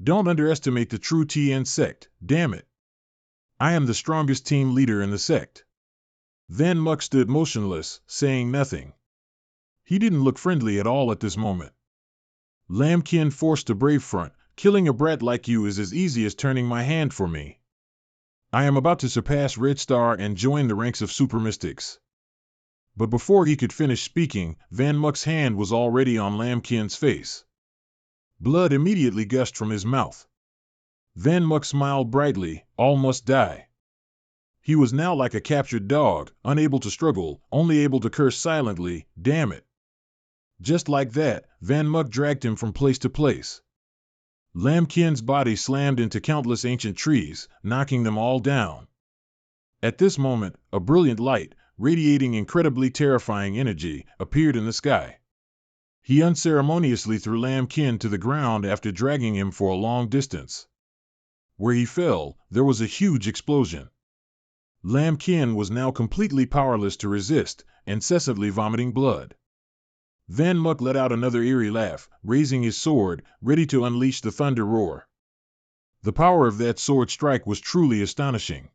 "Don't underestimate the True Tien sect, damn it. I am the strongest team leader in the sect." Van Muck stood motionless, saying nothing. He didn't look friendly at all at this moment. Lam Kin forced a brave front. "Killing a brat like you is as easy as turning my hand for me. I am about to surpass Red Star and join the ranks of super mystics." But before he could finish speaking, Van Muck's hand was already on Lam Kin's face. Blood immediately gushed from his mouth. Van Muck smiled brightly. "All must die." He was now like a captured dog, unable to struggle, only able to curse silently, "Damn it." Just like that, Van Muck dragged him from place to place. Lam Kin's body slammed into countless ancient trees, knocking them all down. At this moment, a brilliant light, radiating incredibly terrifying energy, appeared in the sky. He unceremoniously threw Lam Kin to the ground after dragging him for a long distance. Where he fell, there was a huge explosion. Lam Kin was now completely powerless to resist, incessantly vomiting blood. Van Muk let out another eerie laugh, raising his sword, ready to unleash the thunder roar. The power of that sword strike was truly astonishing.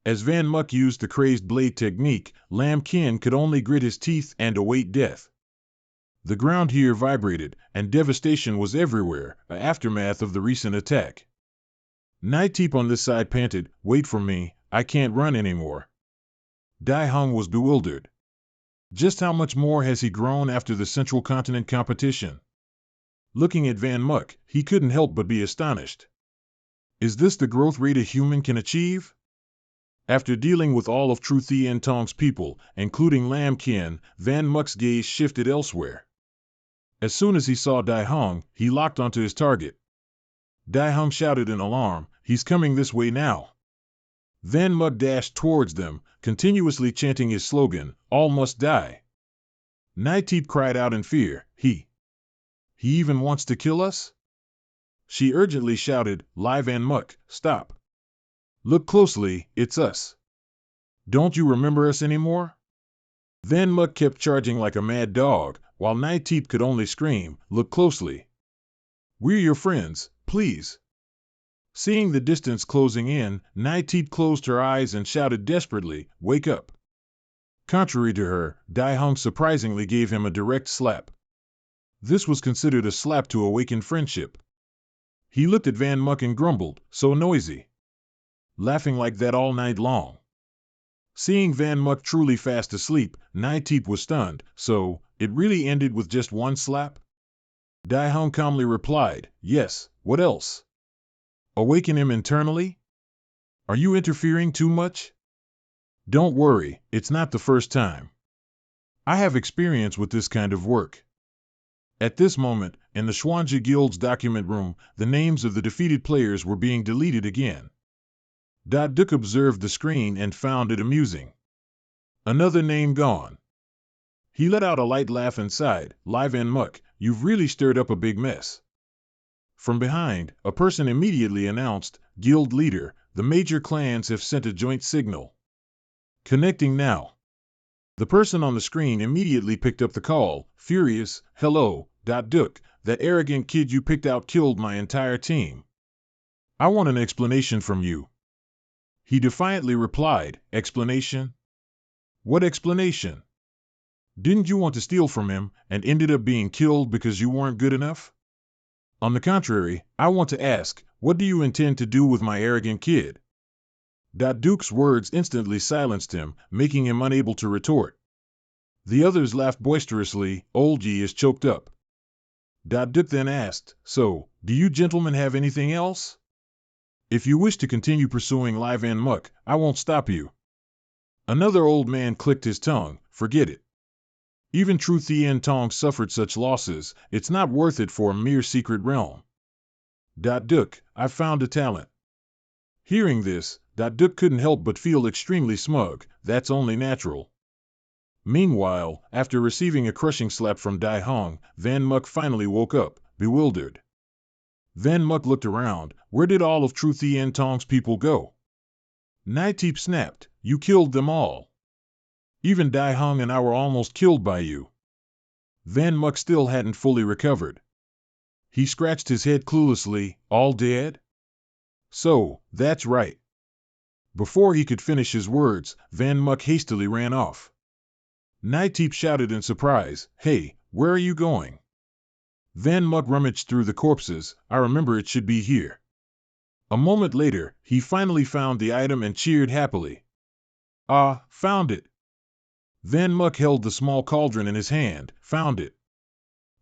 As Van Muk used the crazed blade technique, Lam Kin could only grit his teeth and await death. The ground here vibrated, and devastation was everywhere, an aftermath of the recent attack. Nightdeep on this side panted, "Wait for me, I can't run anymore." Dai Hung was bewildered. Just how much more has he grown after the Central Continent competition? Looking at Van Muk, he couldn't help but be astonished. Is this the growth rate a human can achieve? After dealing with all of Tru Thien Tong's people, including Lam Kin, Van Muk's gaze shifted elsewhere. As soon as he saw Dai Hung, he locked onto his target. Dai Hung shouted in alarm, "He's coming this way now." Van Muk dashed towards them, continuously chanting his slogan, "All must die." Nightdeep cried out in fear, He even wants to kill us?" She urgently shouted, Van Muk, stop. Look closely, it's us. Don't you remember us anymore? Van Muk kept charging like a mad dog, while Nightdeep could only scream, "Look closely. We're your friends, please." Seeing the distance closing in, Nightdeep closed her eyes and shouted desperately, "Wake up." Contrary to her, Dai Hung surprisingly gave him a direct slap. This was considered a slap to awaken friendship. He looked at Van Muk and grumbled, "So noisy. Laughing like that all night long." Seeing Van Muk truly fast asleep, Nightdeep was stunned, "So, it really ended with just one slap?" Dai Hung calmly replied, "Yes, what else? Awaken him internally? Are you interfering too much?" "Don't worry, it's not the first time. I have experience with this kind of work." At this moment, in the Xuanzhi Guild's document room, the names of the defeated players were being deleted again. Duk observed the screen and found it amusing. Another name gone. He let out a light laugh and sighed, Van Muk, you've really stirred up a big mess." From behind, a person immediately announced, "Guild leader, the major clans have sent a joint signal. Connecting now." The person on the screen immediately picked up the call, furious, "Hello, Duk, that arrogant kid you picked out killed my entire team. I want an explanation from you." He defiantly replied, "Explanation? What explanation? Didn't you want to steal from him and ended up being killed because you weren't good enough? On the contrary, I want to ask, what do you intend to do with my arrogant kid?" Duk's words instantly silenced him, making him unable to retort. The others laughed boisterously, Old Yi is choked up. Duk then asked, "So, do you gentlemen have anything else? If you wish to continue pursuing Van Muk, I won't stop you." Another old man clicked his tongue, "Forget it. Even Tru Thien Tong suffered such losses, it's not worth it for a mere secret realm. Duk, I've found a talent." Hearing this, Duk couldn't help but feel extremely smug, that's only natural. Meanwhile, after receiving a crushing slap from Dai Hung, Van Muk finally woke up, bewildered. Van Muk looked around, where did all of Tru Thien Tong's people go? Nightdeep snapped, "You killed them all. Even Dai Hung and I were almost killed by you." Van Muk still hadn't fully recovered. He scratched his head cluelessly, "All dead?" "So, that's right." Before he could finish his words, Van Muk hastily ran off. Nightdeep shouted in surprise, "Hey, where are you going?" Van Muk rummaged through the corpses, "I remember it should be here." A moment later, he finally found the item and cheered happily. "Ah, found it." Van Muk held the small cauldron in his hand, "Found it.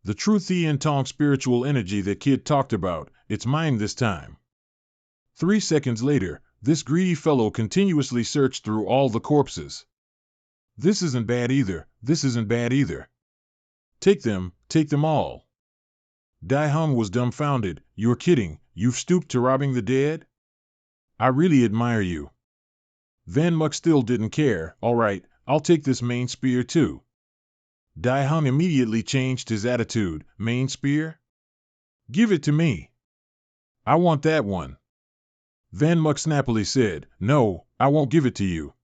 The Tru Thien Tong spiritual energy that kid talked about, it's mine this time." 3 seconds later, this greedy fellow continuously searched through all the corpses. This isn't bad either, this isn't bad either. Take them all." Dai Hung was dumbfounded, "You're kidding, you've stooped to robbing the dead? I really admire you." Van Muk still didn't care, "All right, I'll take this main spear too. Dai Hung immediately changed his attitude. Main spear? Give it to me. I want that one. Van Muk snappily said, No, I won't give it to you.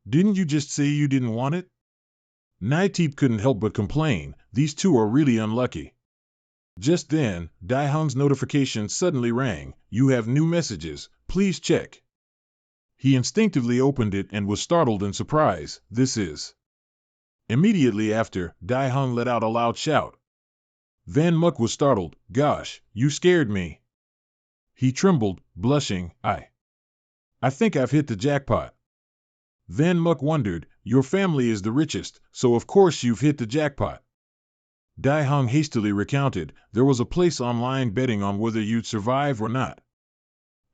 Didn't you just say you didn't want it? Naiteep couldn't help but complain, these two are really unlucky. Just then, Dai Hung's notification suddenly rang. You have new messages, please check. He instinctively opened it and was startled in surprise. This is. Immediately after, Dai Hung let out a loud shout. Van Muk was startled. Gosh, you scared me. He trembled, blushing. I think I've hit the jackpot. Van Muk wondered, your family is the richest, so of course you've hit the jackpot. Dai Hung hastily recounted, there was a place online betting on whether you'd survive or not.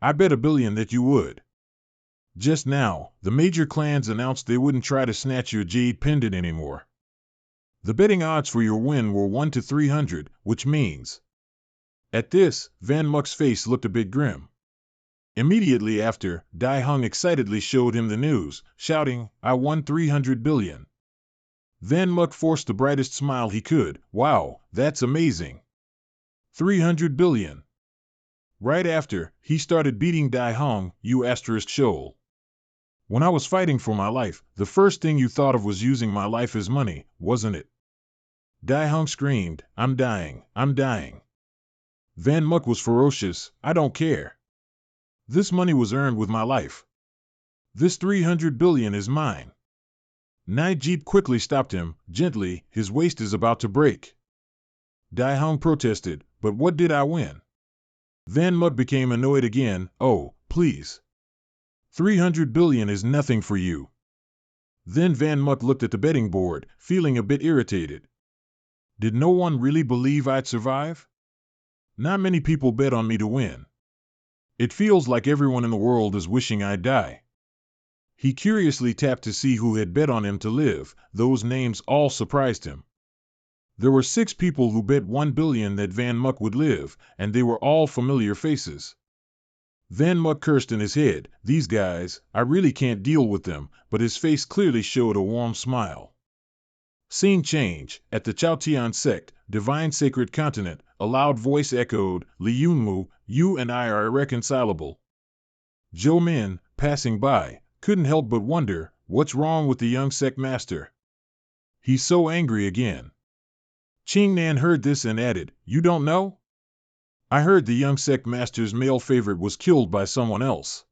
I bet $1 billion that you would. Just now, the major clans announced they wouldn't try to snatch your jade pendant anymore. The betting odds for your win were 1 to 300, which means. At this, Van Muk's face looked a bit grim. Immediately after, Dai Hung excitedly showed him the news, shouting, I won 300 billion. Van Muk forced the brightest smile he could. Wow, that's amazing. 300 billion. Right after, he started beating Dai Hung, you asterisk shoal. When I was fighting for my life, the first thing you thought of was using my life as money, wasn't it? Dai Hung screamed, I'm dying, I'm dying. Van Muk was ferocious, I don't care. This money was earned with my life. This 300 billion is mine. Najeeb quickly stopped him, gently, his waist is about to break. Dai Hung protested, but what did I win? Van Muk became annoyed again, oh, please. 300 billion is nothing for you. Then Van Muk looked at the betting board, feeling a bit irritated. Did no one really believe I'd survive? Not many people bet on me to win. It feels like everyone in the world is wishing I'd die. He curiously tapped to see who had bet on him to live. Those names all surprised him. There were 6 people who bet 1 billion that Van Muk would live, and they were all familiar faces. Van Muk cursed in his head, these guys, I really can't deal with them, but his face clearly showed a warm smile. Scene change, at the Chaotian sect, divine sacred continent, a loud voice echoed, Li Yunmu, you and I are irreconcilable. Zhou Min, passing by, couldn't help but wonder, what's wrong with the young sect master? He's so angry again. Qing Nan heard this and added, you don't know? I heard the young sect master's male favorite was killed by someone else.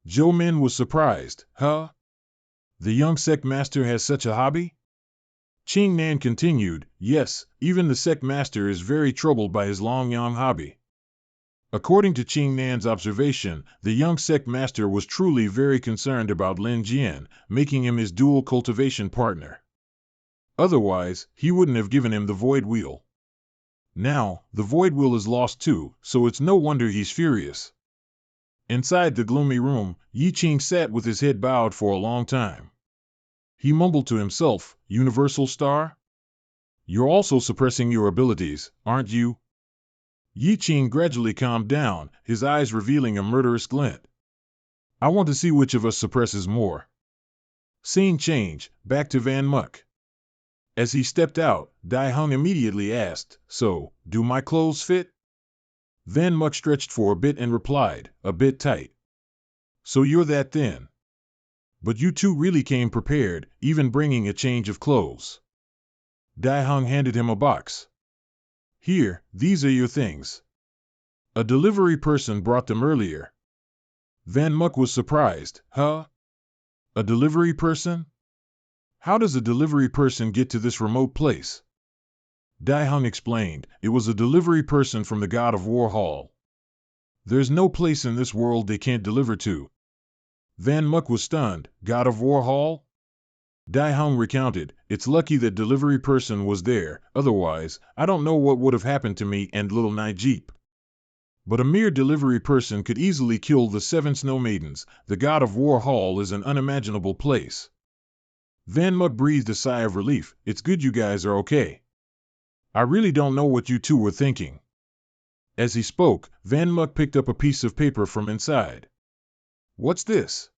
Zhou Min was surprised. Huh? The young sect master has such a hobby? Qing Nan continued, yes, even the sect master is very troubled by his long-yang hobby. According to Qing Nan's observation, the young sect master was truly very concerned about Lin Jian, making him his dual cultivation partner. Otherwise, he wouldn't have given him the void wheel. Now, the void wheel is lost too, so it's no wonder he's furious. Inside the gloomy room, Yi Qing sat with his head bowed for a long time. He mumbled to himself, Universal Star? You're also suppressing your abilities, aren't you? Yi Qing gradually calmed down, his eyes revealing a murderous glint. I want to see which of us suppresses more. Scene change, back to Van Muk. As he stepped out, Dai Hung immediately asked, so, do my clothes fit? Van Muk stretched for a bit and replied, a bit tight. So you're that thin. But you two really came prepared, even bringing a change of clothes. Dai Hung handed him a box. Here, these are your things. A delivery person brought them earlier. Van Muk was surprised, huh? A delivery person? How does a delivery person get to this remote place? Dai Hung explained, it was a delivery person from the God of War Hall. There's no place in this world they can't deliver to. Van Muk was stunned, God of War Hall? Dai Hung recounted, it's lucky that delivery person was there, otherwise, I don't know what would have happened to me and little Najeep. But a mere delivery person could easily kill the 7 snow maidens. The God of War Hall is an unimaginable place. Van Muk breathed a sigh of relief, it's good you guys are okay. I really don't know what you two were thinking. As he spoke, Van Muk picked up a piece of paper from inside. What's this?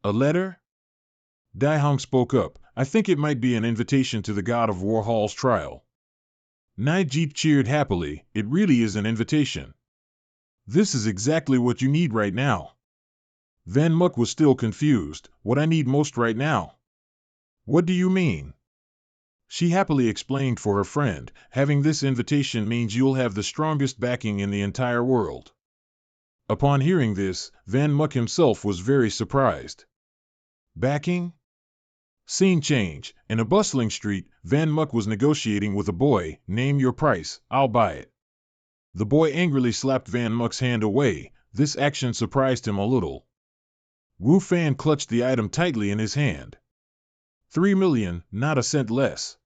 A letter? Daihong spoke up. I think it might be an invitation to the god of Warhol's trial. Naijip cheered happily. It really is an invitation. This is exactly what you need right now. Van Muk was still confused. What I need most right now? What do you mean? She happily explained for her friend. Having this invitation means you'll have the strongest backing in the entire world. Upon hearing this, Van Muk himself was very surprised. Backing? Scene change. In a bustling street, Van Muk was negotiating with a boy. Name your price, I'll buy it. The boy angrily slapped Van Muk's hand away. This action surprised him a little. Wu Fan clutched the item tightly in his hand. 3 million, not a cent less.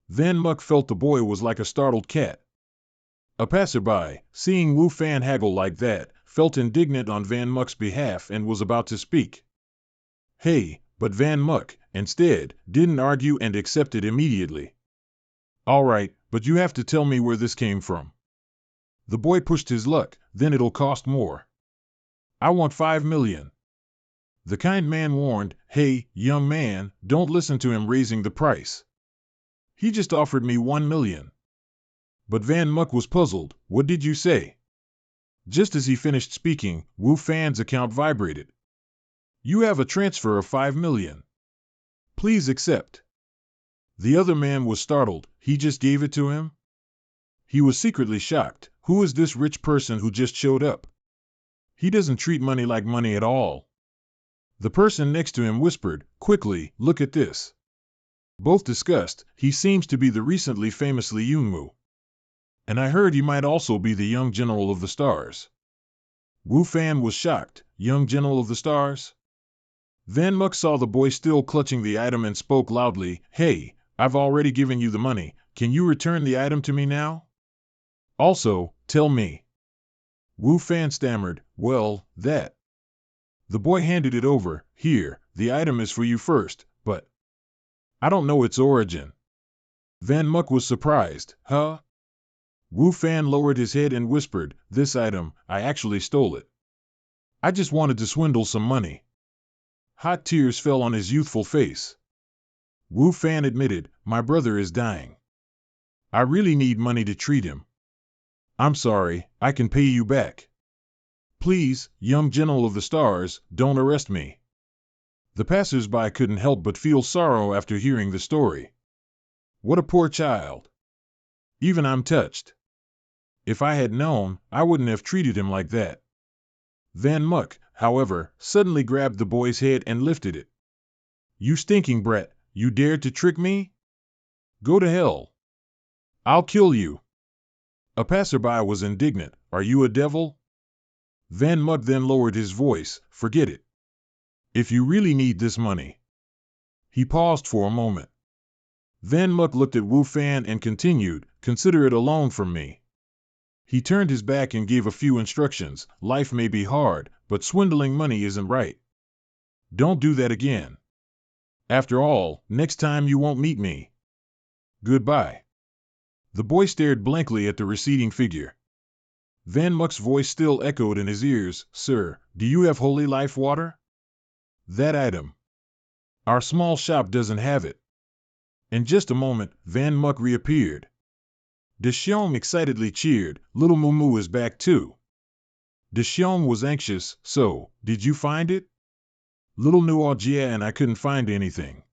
Van Muk felt the boy was like a startled cat. A passerby, seeing Wu Fan haggle like that, felt indignant on Van Muk's behalf and was about to speak. Hey, but Van Muk, instead, didn't argue and accepted immediately. All right, but you have to tell me where this came from. The boy pushed his luck. Then it'll cost more. I want 5 million. The kind man warned. Hey, young man, don't listen to him raising the price. He just offered me 1 million. But Van Muk was puzzled. What did you say? Just as he finished speaking, Wu Fan's account vibrated. You have a transfer of 5 million. Please accept. The other man was startled. He just gave it to him? He was secretly shocked. Who is this rich person who just showed up? He doesn't treat money like money at all. The person next to him whispered, quickly, look at this. Both discussed, he seems to be the recently famous Li Yunmu. And I heard he might also be the young general of the stars. Wu Fan was shocked. Young general of the stars? Van Muk saw the boy still clutching the item and spoke loudly. Hey, I've already given you the money. Can you return the item to me now? Also, tell me. Wu Fan stammered, well, that. The boy handed it over. Here, the item is for you first, but I don't know its origin. Van Muk was surprised. Huh? Wu Fan lowered his head and whispered, this item, I actually stole it. I just wanted to swindle some money. Hot tears fell on his youthful face. Wu Fan admitted, my brother is dying. I really need money to treat him. I'm sorry, I can pay you back. Please, young general of the stars, don't arrest me. The passers-by couldn't help but feel sorrow after hearing the story. What a poor child. Even I'm touched. If I had known, I wouldn't have treated him like that. Van Muk, however, suddenly grabbed the boy's head and lifted it. You stinking brat, you dared to trick me? Go to hell. I'll kill you. A passerby was indignant. Are you a devil? Van Muk then lowered his voice. Forget it. If you really need this money. He paused for a moment. Van Muk looked at Wu Fan and continued, consider it a loan from me. He turned his back and gave a few instructions. Life may be hard, but swindling money isn't right. Don't do that again. After all, next time you won't meet me. Goodbye. The boy stared blankly at the receding figure. Van Muk's voice still echoed in his ears. Sir, do you have holy life water? That item. Our small shop doesn't have it. In just a moment, Van Muk reappeared. Deshiong excitedly cheered. Little Mumu is back too. Deshiong was anxious. So, did you find it? Little Nuojia and I couldn't find anything.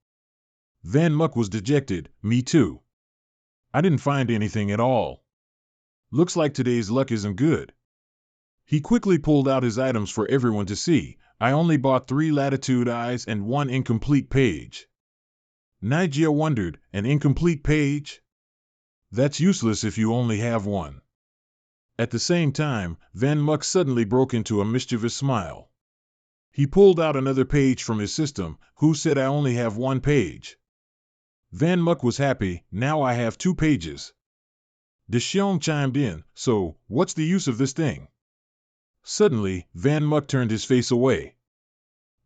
Van Muk was dejected. Me too. I didn't find anything at all. Looks like today's luck isn't good. He quickly pulled out his items for everyone to see. I only bought 3 latitude eyes and 1 incomplete page. Naijia wondered, an incomplete page? That's useless if you only have 1. At the same time, Van Muk suddenly broke into a mischievous smile. He pulled out another page from his system. Who said I only have 1 page? Van Muk was happy. Now I have 2 pages. Deshiong chimed in. So, what's the use of this thing? Suddenly, Van Muk turned his face away.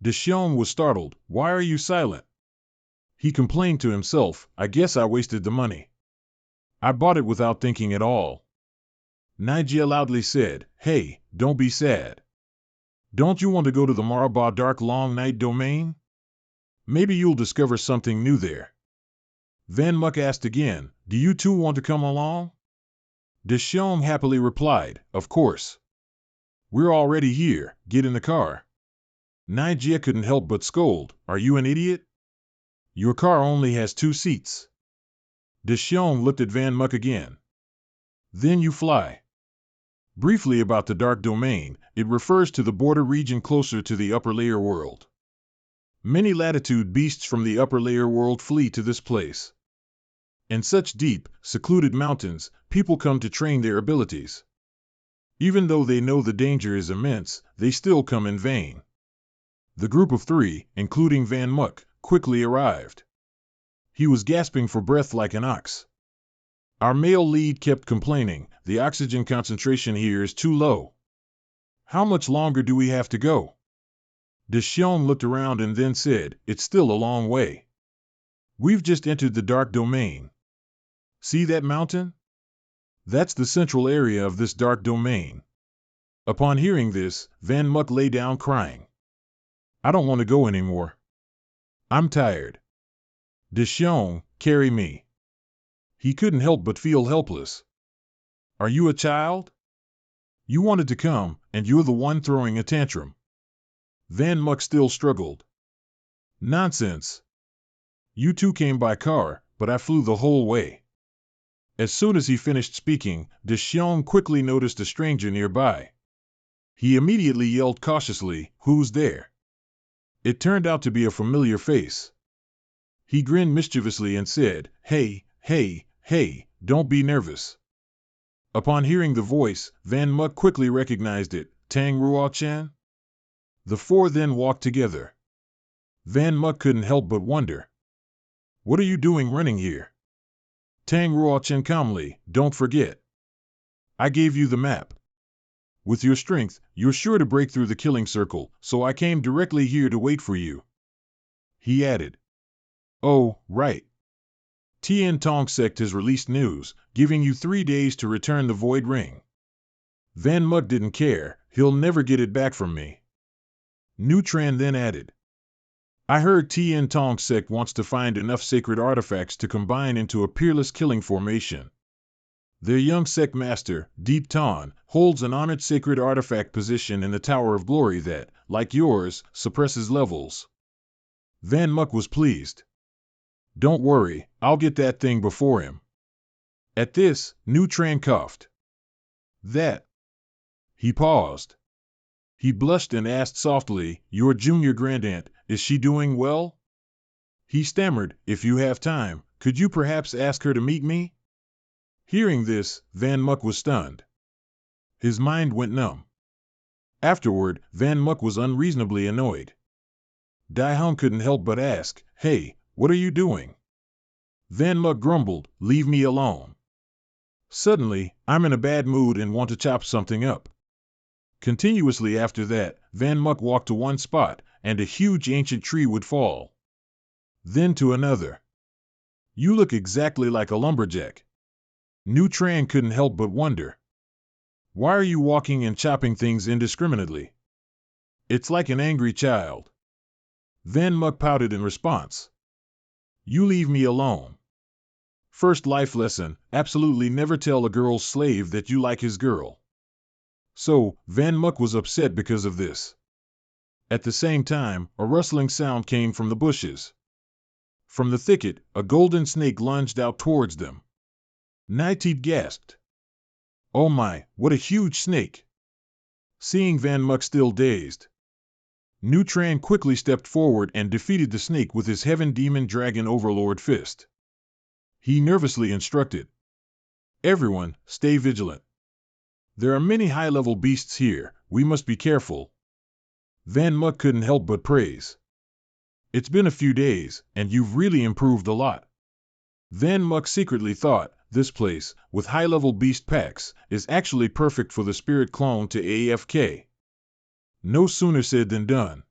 Deshiong was startled. Why are you silent? He complained to himself. I guess I wasted the money. I bought it without thinking at all. Naijia loudly said, Hey, don't be sad. Don't you want to go to the Maraba Dark Long Night domain? Maybe you'll discover something new there. Van Muck asked again, do you two want to come along? Deshawn happily replied, of course. We're already here, get in the car. Nijia couldn't help but scold, are you an idiot? Your car only has 2 seats. Deshawn looked at Van Muck again. Then you fly. Briefly about the Dark Domain, it refers to the border region closer to the upper layer world. Many latitude beasts from the upper layer world flee to this place. In such deep, secluded mountains, people come to train their abilities. Even though they know the danger is immense, they still come in vain. The group of 3, including Van Muck, quickly arrived. He was gasping for breath like an ox. Our male lead kept complaining, the oxygen concentration here is too low. How much longer do we have to go? Deshawn looked around and then said, it's still a long way. We've just entered the Dark Domain. See that mountain? That's the central area of this Dark Domain. Upon hearing this, Van Muck lay down crying. I don't want to go anymore. I'm tired. Deshawn, carry me. He couldn't help but feel helpless. Are you a child? You wanted to come, and you're the one throwing a tantrum. Van Muck still struggled. Nonsense. You two came by car, but I flew the whole way. As soon as he finished speaking, Deshawn quickly noticed a stranger nearby. He immediately yelled cautiously, who's there? It turned out to be a familiar face. He grinned mischievously and said, hey, don't be nervous. Upon hearing the voice, Van Muck quickly recognized it, Tang Ruo-chan? The 4 then walked together. Van Muck couldn't help but wonder. What are you doing running here? Tang Ruo-chan calmly, don't forget. I gave you the map. With your strength, you're sure to break through the killing circle, so I came directly here to wait for you. He added. Oh, right. Tian Tong sect has released news, giving you 3 days to return the Void Ring. Van Muck didn't care, he'll never get it back from me. Nu Tran then added. I heard Tian Tong sect wants to find enough sacred artifacts to combine into a peerless killing formation. Their young sect master, Deep Ton, holds an honored sacred artifact position in the Tower of Glory that, like yours, suppresses levels. Van Muck was pleased. Don't worry, I'll get that thing before him. At this, Nu Tran coughed. That. He paused. He blushed and asked softly, your junior grandaunt, is she doing well? He stammered, if you have time, could you perhaps ask her to meet me? Hearing this, Van Muck was stunned. His mind went numb. Afterward, Van Muck was unreasonably annoyed. Daihong couldn't help but ask, hey, what are you doing? Van Muck grumbled, leave me alone. Suddenly, I'm in a bad mood and want to chop something up. Continuously after that, Van Muck walked to one spot, and a huge ancient tree would fall. Then to another. You look exactly like a lumberjack. Nu Tran couldn't help but wonder. Why are you walking and chopping things indiscriminately? It's like an angry child. Van Muck pouted in response. You leave me alone. First life lesson, absolutely never tell a girl's slave that you like his girl. So, Van Muck was upset because of this. At the same time, a rustling sound came from the bushes. From the thicket, a golden snake lunged out towards them. Naitit gasped. Oh my, what a huge snake! Seeing Van Muck still dazed, Nu Tran quickly stepped forward and defeated the snake with his Heaven Demon Dragon Overlord fist. He nervously instructed. Everyone, stay vigilant. There are many high-level beasts here, we must be careful. Van Muck couldn't help but praise. It's been a few days, and you've really improved a lot. Van Muck secretly thought, this place, with high-level beast packs, is actually perfect for the spirit clone to AFK. No sooner said than done.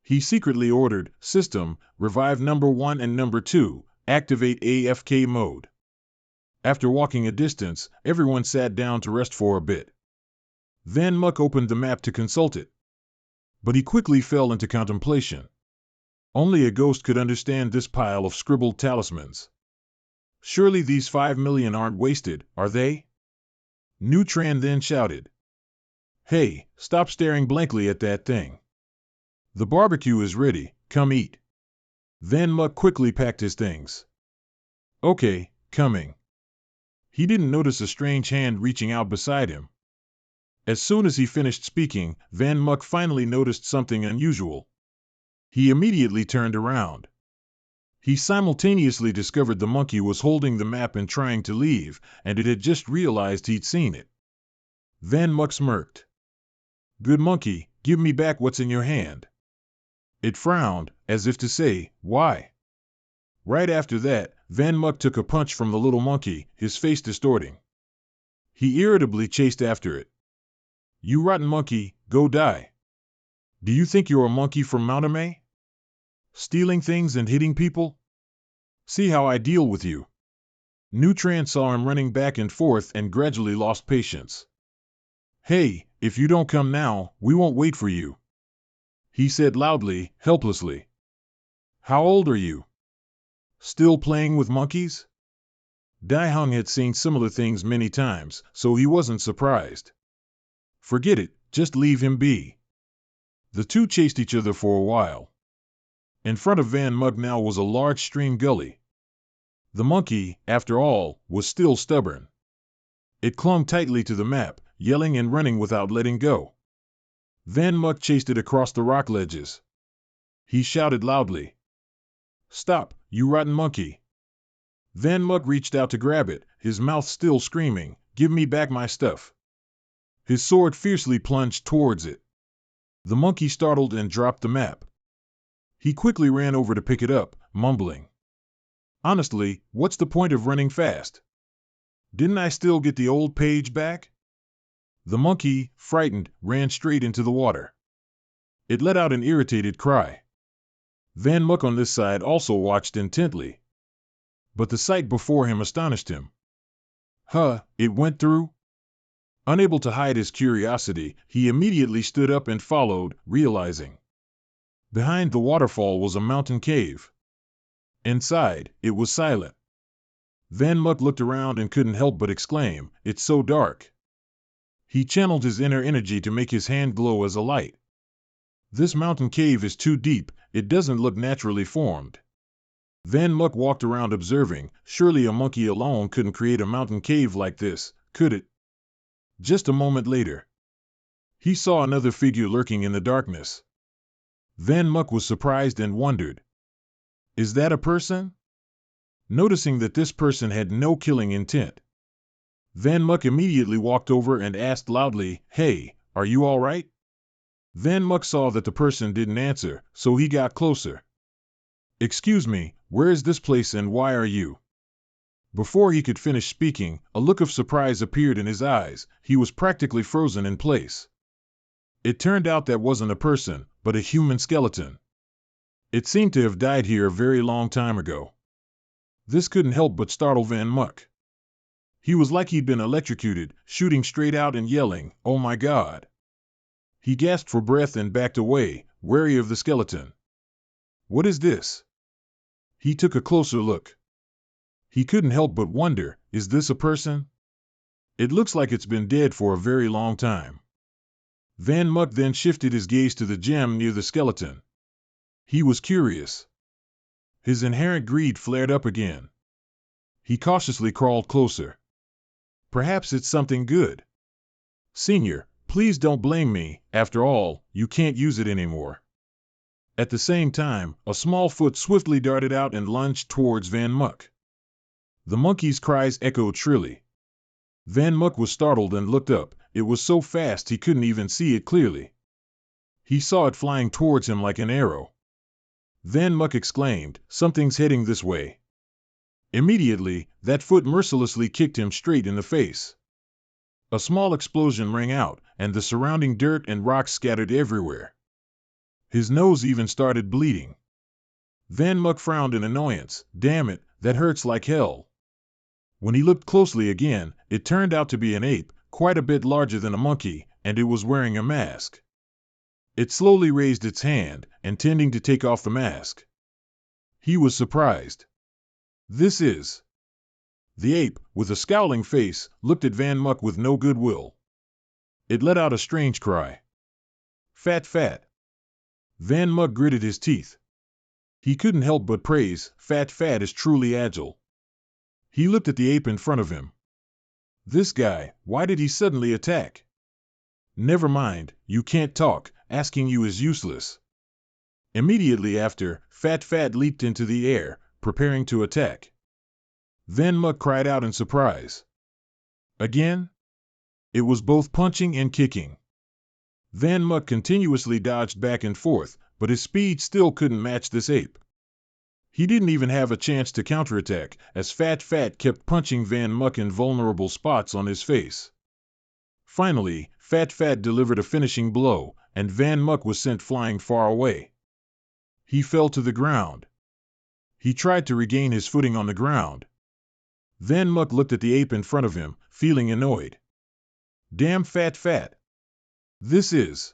He secretly ordered, System, revive number 1 and number 2, activate AFK mode. After walking a distance, everyone sat down to rest for a bit. Van Muck opened the map to consult it. But he quickly fell into contemplation. Only a ghost could understand this pile of scribbled talismans. Surely these 5 million aren't wasted, are they? Nutran then shouted. Hey, stop staring blankly at that thing. The barbecue is ready, come eat. Van Muck quickly packed his things. Okay, coming. He didn't notice a strange hand reaching out beside him. As soon as he finished speaking, Van Muck finally noticed something unusual. He immediately turned around. He simultaneously discovered the monkey was holding the map and trying to leave, and it had just realized he'd seen it. Van Muck smirked. Good monkey, give me back what's in your hand. It frowned, as if to say, why? Right after that, Van Muck took a punch from the little monkey, his face distorting. He irritably chased after it. You rotten monkey, go die. Do you think you're a monkey from Manhua? Stealing things and hitting people? See how I deal with you. Nutran saw him running back and forth and gradually lost patience. Hey, if you don't come now, we won't wait for you. He said loudly, helplessly. How old are you? Still playing with monkeys? Dai Hung had seen similar things many times, so he wasn't surprised. Forget it, just leave him be. The two chased each other for a while. In front of Van Muck now was a large stream gully. The monkey, after all, was still stubborn. It clung tightly to the map, yelling and running without letting go. Van Muck chased it across the rock ledges. He shouted loudly. Stop, you rotten monkey. Van Muck reached out to grab it, his mouth still screaming, give me back my stuff. His sword fiercely plunged towards it. The monkey startled and dropped the map. He quickly ran over to pick it up, mumbling. Honestly, what's the point of running fast? Didn't I still get the old page back? The monkey, frightened, ran straight into the water. It let out an irritated cry. Van Muck on this side also watched intently. But the sight before him astonished him. Huh, it went through? Unable to hide his curiosity, he immediately stood up and followed, realizing. Behind the waterfall was a mountain cave. Inside, it was silent. Van Muck looked around and couldn't help but exclaim, it's so dark. He channeled his inner energy to make his hand glow as a light. This mountain cave is too deep, it doesn't look naturally formed. Van Muck walked around observing, surely a monkey alone couldn't create a mountain cave like this, could it? Just a moment later, he saw another figure lurking in the darkness. Van Muck was surprised and wondered. Is that a person? Noticing that this person had no killing intent, Van Muck immediately walked over and asked loudly, Hey, are you all right? Van Muck saw that the person didn't answer, so he got closer. Excuse me, where is this place and why are you? Before he could finish speaking, a look of surprise appeared in his eyes. He was practically frozen in place. It turned out that wasn't a person, but a human skeleton. It seemed to have died here a very long time ago. This couldn't help but startle Van Muck. He was like he'd been electrocuted, shooting straight out and yelling, Oh my God! He gasped for breath and backed away, wary of the skeleton. What is this? He took a closer look. He couldn't help but wonder, is this a person? It looks like it's been dead for a very long time. Van Muck then shifted his gaze to the gem near the skeleton. He was curious. His inherent greed flared up again. He cautiously crawled closer. Perhaps it's something good. Senior, please don't blame me, after all, you can't use it anymore. At the same time, a small foot swiftly darted out and lunged towards Van Muck. The monkey's cries echoed shrilly. Van Muck was startled and looked up. It was so fast he couldn't even see it clearly. He saw it flying towards him like an arrow. Van Muck exclaimed, Something's heading this way. Immediately, that foot mercilessly kicked him straight in the face. A small explosion rang out, and the surrounding dirt and rocks scattered everywhere. His nose even started bleeding. Van Muck frowned in annoyance. Damn it, that hurts like hell. When he looked closely again, it turned out to be an ape, quite a bit larger than a monkey, and it was wearing a mask. It slowly raised its hand, intending to take off the mask. He was surprised. This is... The ape, with a scowling face, looked at Van Muck with no goodwill. It let out a strange cry. Fat, fat. Van Muck gritted his teeth. He couldn't help but praise, Fat is truly agile. He looked at the ape in front of him. This guy, why did he suddenly attack? Never mind, you can't talk, asking you is useless. Immediately after, Fat leaped into the air, preparing to attack. Van Muck cried out in surprise. Again? It was both punching and kicking. Van Muck continuously dodged back and forth, but his speed still couldn't match this ape. He didn't even have a chance to counterattack, as Fat kept punching Van Muck in vulnerable spots on his face. Finally, Fat delivered a finishing blow, and Van Muck was sent flying far away. He fell to the ground. He tried to regain his footing on the ground. Van Muck looked at the ape in front of him, feeling annoyed. Damn Fat. This is...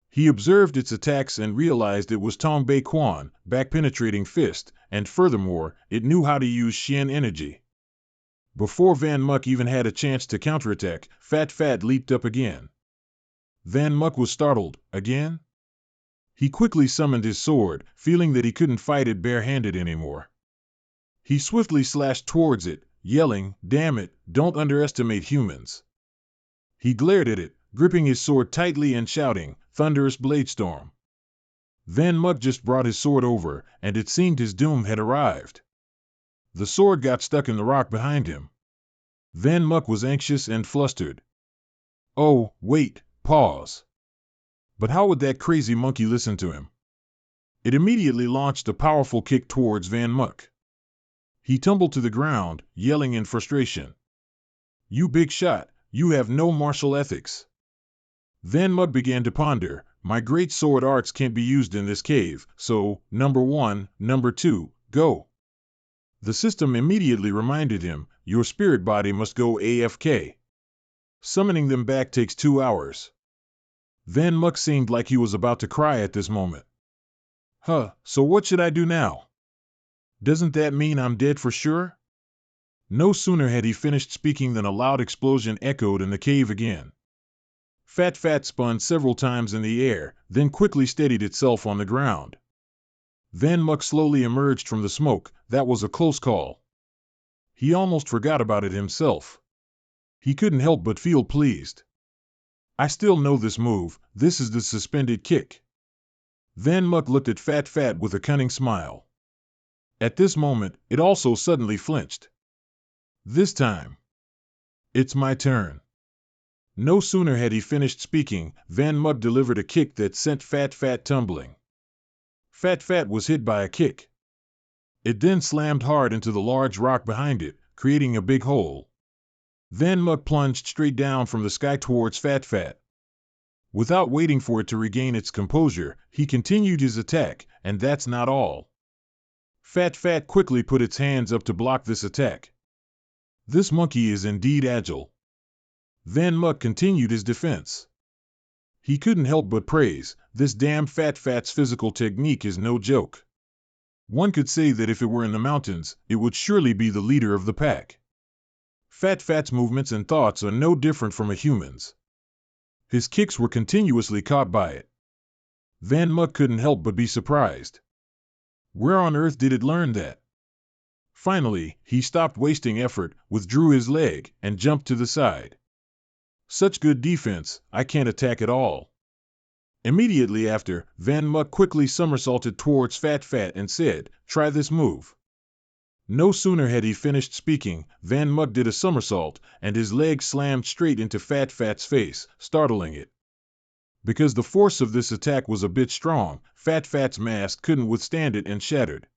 He observed its attacks and realized it was Tong Bei Quan, back-penetrating fist, and furthermore, it knew how to use Xian energy. Before Van Muck even had a chance to counterattack, Fat leaped up again. Van Muck was startled. Again? He quickly summoned his sword, feeling that he couldn't fight it barehanded anymore. He swiftly slashed towards it, yelling, "Damn it, don't underestimate humans." He glared at it, gripping his sword tightly and shouting, "Thunderous Bladestorm." Van Muck just brought his sword over, and it seemed his doom had arrived. The sword got stuck in the rock behind him. Van Muck was anxious and flustered. Oh, wait, pause. But how would that crazy monkey listen to him? It immediately launched a powerful kick towards Van Muck. He tumbled to the ground, yelling in frustration. You big shot, you have no martial ethics. Van Muck began to ponder, my great sword arts can't be used in this cave, so, number 1, number 2, go. The system immediately reminded him, your spirit body must go AFK. Summoning them back takes 2 hours. Van Muck seemed like he was about to cry at this moment. So what should I do now? Doesn't that mean I'm dead for sure? No sooner had he finished speaking than a loud explosion echoed in the cave again. Fat spun several times in the air, then quickly steadied itself on the ground. Van Muck slowly emerged from the smoke. That was a close call. He almost forgot about it himself. He couldn't help but feel pleased. I still know this move. This is the suspended kick. Van Muck looked at Fat with a cunning smile. At this moment, it also suddenly flinched. This time, it's my turn. No sooner had he finished speaking, Van Muck delivered a kick that sent Fat tumbling. Fat was hit by a kick. It then slammed hard into the large rock behind it, creating a big hole. Van Muck plunged straight down from the sky towards Fat. Without waiting for it to regain its composure, he continued his attack, and that's not all. Fat quickly put its hands up to block this attack. This monkey is indeed agile. Van Muck continued his defense. He couldn't help but praise, this damn Fat's physical technique is no joke. One could say that if it were in the mountains, it would surely be the leader of the pack. Fat's movements and thoughts are no different from a human's. His kicks were continuously caught by it. Van Muck couldn't help but be surprised. Where on earth did it learn that? Finally, he stopped wasting effort, withdrew his leg, and jumped to the side. Such good defense, I can't attack at all. Immediately after, Van Muck quickly somersaulted towards Fat and said, try this move. No sooner had he finished speaking, Van Muck did a somersault, and his leg slammed straight into Fat's face, startling it. Because the force of this attack was a bit strong, Fat's mask couldn't withstand it and shattered.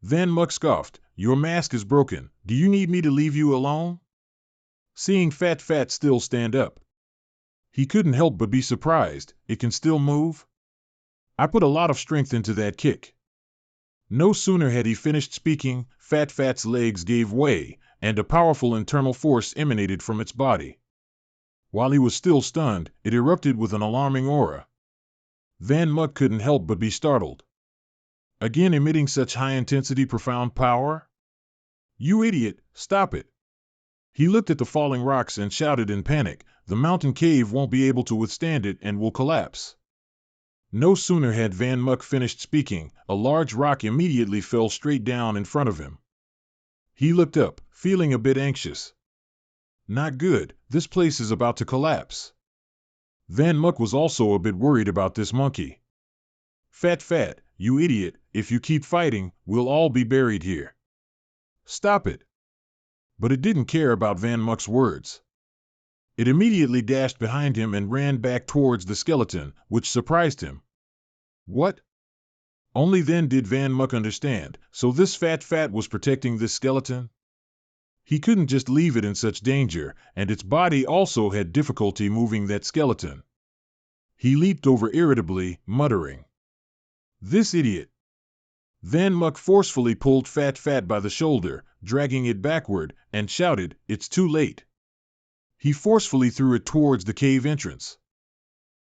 Van Muck scoffed, your mask is broken, do you need me to leave you alone? Seeing Fat still stand up, he couldn't help but be surprised, it can still move? I put a lot of strength into that kick. No sooner had he finished speaking, Fat's legs gave way, and a powerful internal force emanated from its body. While he was still stunned, it erupted with an alarming aura. Van Muck couldn't help but be startled. Again emitting such high-intensity, profound power? You idiot, stop it. He looked at the falling rocks and shouted in panic, the mountain cave won't be able to withstand it and will collapse. No sooner had Van Muck finished speaking, a large rock immediately fell straight down in front of him. He looked up, feeling a bit anxious. Not good, this place is about to collapse. Van Muck was also a bit worried about this monkey. Fat, you idiot, if you keep fighting, we'll all be buried here. Stop it. But it didn't care about Van Muck's words. It immediately dashed behind him and ran back towards the skeleton, which surprised him. What? Only then did Van Muck understand, so this fat was protecting this skeleton? He couldn't just leave it in such danger, and its body also had difficulty moving that skeleton. He leaped over irritably, muttering, "This idiot!" Van Muck forcefully pulled Fat by the shoulder, dragging it backward, and shouted, "It's too late." He forcefully threw it towards the cave entrance.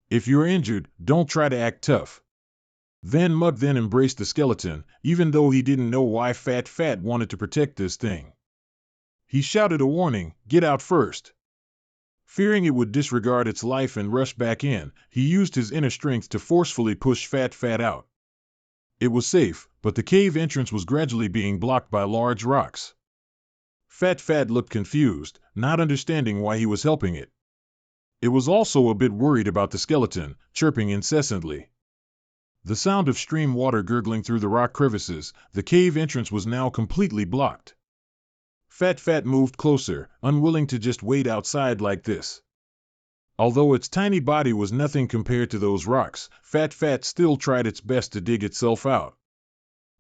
"If you're injured, don't try to act tough." Van Muck then embraced the skeleton, even though he didn't know why Fat wanted to protect this thing. He shouted a warning, "Get out first." Fearing it would disregard its life and rush back in, he used his inner strength to forcefully push Fat out. It was safe, but the cave entrance was gradually being blocked by large rocks. Fat looked confused, not understanding why he was helping it. It was also a bit worried about the skeleton, chirping incessantly. The sound of stream water gurgling through the rock crevices, the cave entrance was now completely blocked. Fat moved closer, unwilling to just wait outside like this. Although its tiny body was nothing compared to those rocks, Fat still tried its best to dig itself out.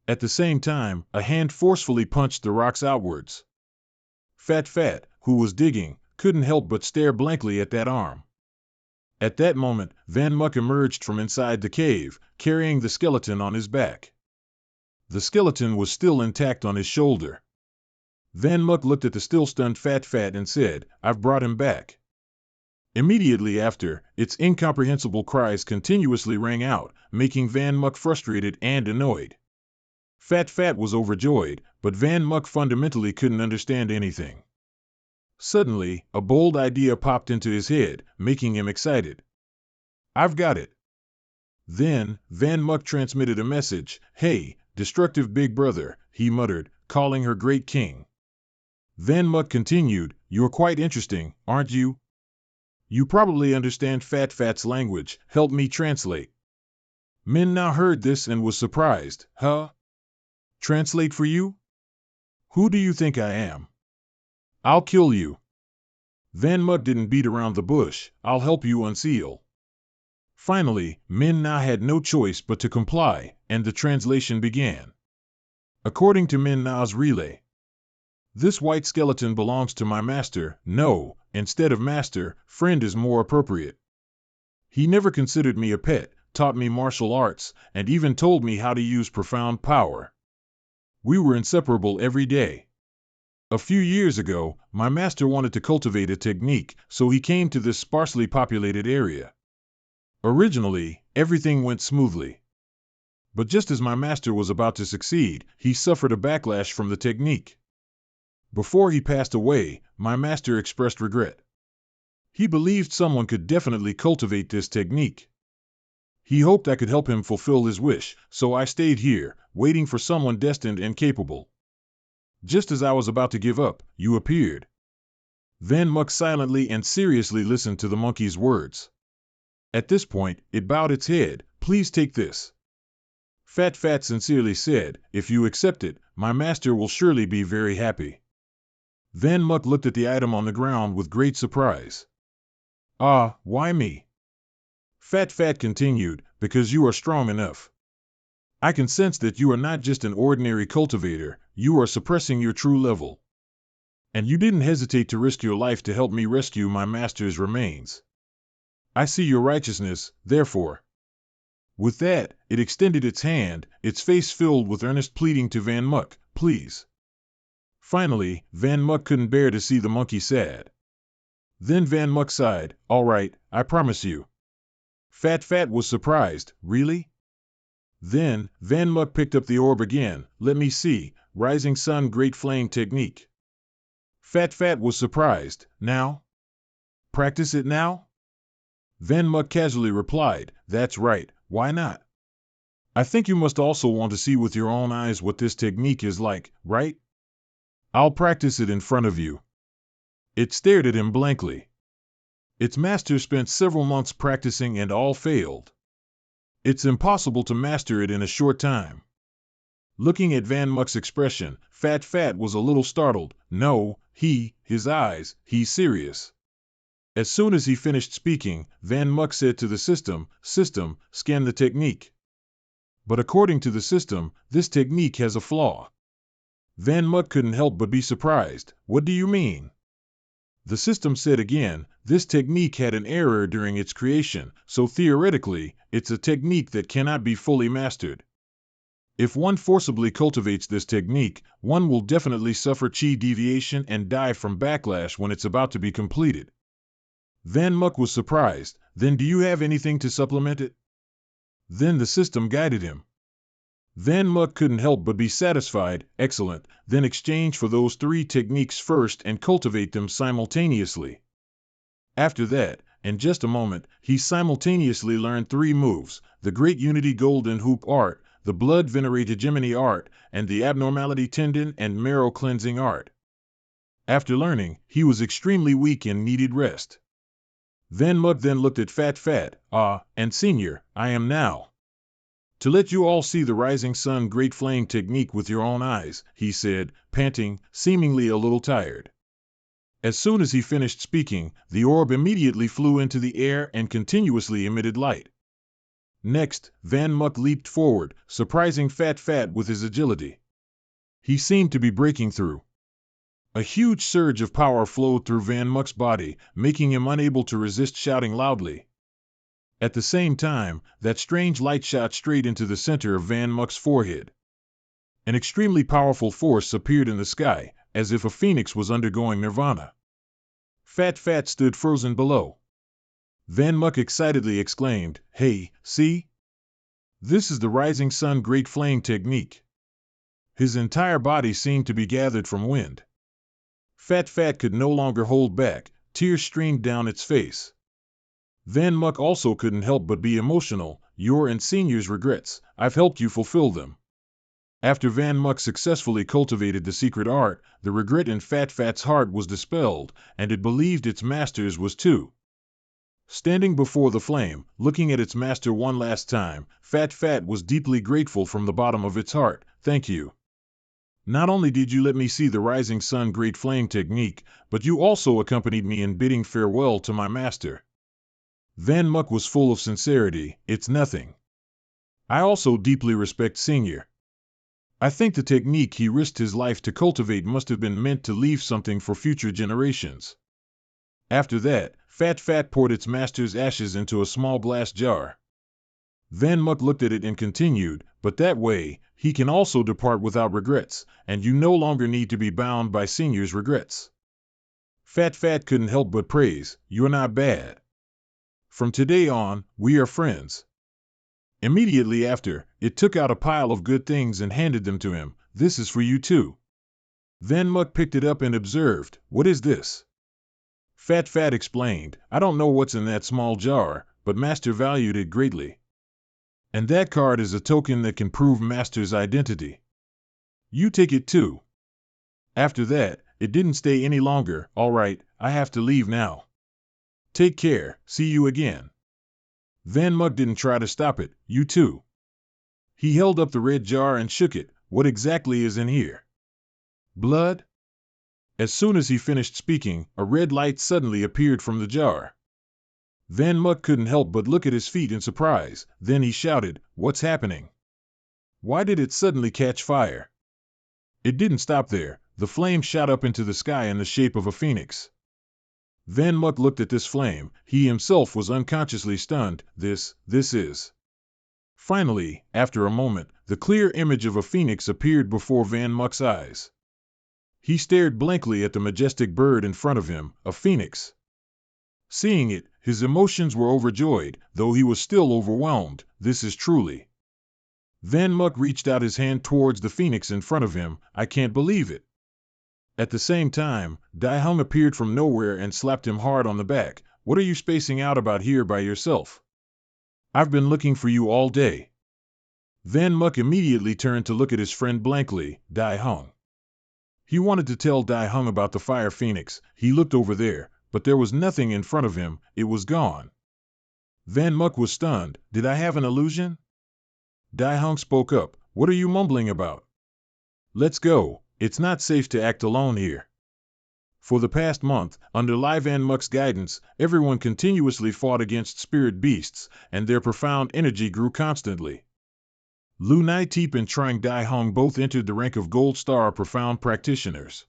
At the same time, a hand forcefully punched the rocks outwards. Fat, who was digging, couldn't help but stare blankly at that arm. At that moment, Van Muck emerged from inside the cave, carrying the skeleton on his back. The skeleton was still intact on his shoulder. Van Muck looked at the still stunned Fat and said, "I've brought him back." Immediately after, its incomprehensible cries continuously rang out, making Van Muck frustrated and annoyed. Fat was overjoyed, but Van Muck fundamentally couldn't understand anything. Suddenly, a bold idea popped into his head, making him excited. "I've got it." Then, Van Muck transmitted a message, "Hey, destructive big brother," he muttered, calling her Great King. Van Muck continued, "You're quite interesting, aren't you? You probably understand Fat's language, help me translate." Min now heard this and was surprised. "Huh? Translate for you? Who do you think I am? I'll kill you." Van Muck didn't beat around the bush, "I'll help you unseal." Finally, Min now had no choice but to comply, and the translation began. According to Min Na's relay, "This white skeleton belongs to my master." No, instead of master, friend is more appropriate. "He never considered me a pet, taught me martial arts, and even told me how to use profound power. We were inseparable every day. A few years ago, my master wanted to cultivate a technique, so he came to this sparsely populated area. Originally, everything went smoothly. But just as my master was about to succeed, he suffered a backlash from the technique. Before he passed away, my master expressed regret. He believed someone could definitely cultivate this technique. He hoped I could help him fulfill his wish, so I stayed here, waiting for someone destined and capable. Just as I was about to give up, you appeared." Van Muck silently and seriously listened to the monkey's words. At this point, it bowed its head. "Please take this." Fat sincerely said, "If you accept it, my master will surely be very happy." Van Muck looked at the item on the ground with great surprise. "Ah, why me?" Fat continued, "Because you are strong enough. I can sense that you are not just an ordinary cultivator, you are suppressing your true level. And you didn't hesitate to risk your life to help me rescue my master's remains. I see your righteousness, therefore." With that, it extended its hand, its face filled with earnest pleading to Van Muck, "Please." Finally, Van Muck couldn't bear to see the monkey sad. Then Van Muck sighed, "All right, I promise you." Fat was surprised. Really? Then, Van Muck picked up the orb again. Let me see. Rising Sun Great Flame Technique. Fat was surprised. Now? Practice it now? Van Muck casually replied, That's right, why not? I think you must also want to see with your own eyes what this technique is like, right? I'll practice it in front of you. It stared at him blankly. Its master spent several months practicing and all failed. It's impossible to master it in a short time. Looking at Van Muck's expression, Fat was a little startled. No, his eyes, he's serious. As soon as he finished speaking, Van Muck said to the system, scan the technique. But according to the system, this technique has a flaw. Van Muck couldn't help but be surprised. What do you mean? The system said again, this technique had an error during its creation, so theoretically, it's a technique that cannot be fully mastered. If one forcibly cultivates this technique, one will definitely suffer chi deviation and die from backlash when it's about to be completed. Van Muck was surprised. Then do you have anything to supplement it? Then the system guided him. Van Muck couldn't help but be satisfied. Excellent. Then exchange for those 3 techniques first and cultivate them simultaneously. After that, in just a moment, he simultaneously learned 3 moves: the Great Unity Golden Hoop Art, the Blood Venerate Hegemony Art, and the Abnormality Tendon and Marrow Cleansing Art. After learning, he was extremely weak and needed rest. Van Muck then looked at Fat. And Senior, I am now to let you all see the Rising Sun Great Flame Technique with your own eyes, he said, panting, seemingly a little tired. As soon as he finished speaking, the orb immediately flew into the air and continuously emitted light. Next, Van Muck leaped forward, surprising Fat with his agility. He seemed to be breaking through. A huge surge of power flowed through Van Muck's body, making him unable to resist shouting loudly. At the same time, that strange light shot straight into the center of Van Muck's forehead. An extremely powerful force appeared in the sky, as if a phoenix was undergoing nirvana. Fat stood frozen below. Van Muck excitedly exclaimed, Hey, see? This is the Rising Sun Great Flame Technique. His entire body seemed to be gathered from wind. Fat could no longer hold back. Tears streamed down its face. Van Muck also couldn't help but be emotional. Your and Senior's regrets, I've helped you fulfill them. After Van Muck successfully cultivated the secret art, the regret in Fat's heart was dispelled, and it believed its master's was too. Standing before the flame, looking at its master one last time, Fat was deeply grateful from the bottom of its heart. Thank you. Not only did you let me see the Rising Sun Great Flame Technique, but you also accompanied me in bidding farewell to my master. Van Muck was full of sincerity. It's nothing. I also deeply respect Senior. I think the technique he risked his life to cultivate must have been meant to leave something for future generations. After that, Fat poured its master's ashes into a small glass jar. Van Muck looked at it and continued, but that way, he can also depart without regrets, and you no longer need to be bound by Senior's regrets. Fat couldn't help but praise, You're not bad. From today on, we are friends. Immediately after, it took out a pile of good things and handed them to him. This is for you too. Van Muck picked it up and observed, What is this? Fat explained, I don't know what's in that small jar, but Master valued it greatly. And that card is a token that can prove Master's identity. You take it too. After that, it didn't stay any longer. All right, I have to leave now. Take care, see you again. Van Muck didn't try to stop it, you too. He held up the red jar and shook it. What exactly is in here? Blood? As soon as he finished speaking, a red light suddenly appeared from the jar. Van Muck couldn't help but look at his feet in surprise. Then he shouted, What's happening? Why did it suddenly catch fire? It didn't stop there. The flame shot up into the sky in the shape of a phoenix. Van Muck looked at this flame. He himself was unconsciously stunned. This is... Finally, after a moment, the clear image of a phoenix appeared before Van Muck's eyes. He stared blankly at the majestic bird in front of him, a phoenix. Seeing it, his emotions were overjoyed, though he was still overwhelmed. This is truly. Van Muck reached out his hand towards the phoenix in front of him. I can't believe it. At the same time, Dai Hung appeared from nowhere and slapped him hard on the back. What are you spacing out about here by yourself? I've been looking for you all day. Van Muck immediately turned to look at his friend blankly. Dai Hung. He wanted to tell Dai Hung about the fire phoenix. He looked over there, but there was nothing in front of him. It was gone. Van Muck was stunned. Did I have an illusion? Dai Hung spoke up. What are you mumbling about? Let's go. It's not safe to act alone here. For the past month, under Lai Van Muck's guidance, everyone continuously fought against spirit beasts, and their profound energy grew constantly. Lu Nai Teep and Trang Dai Hung both entered the rank of Gold Star Profound Practitioners.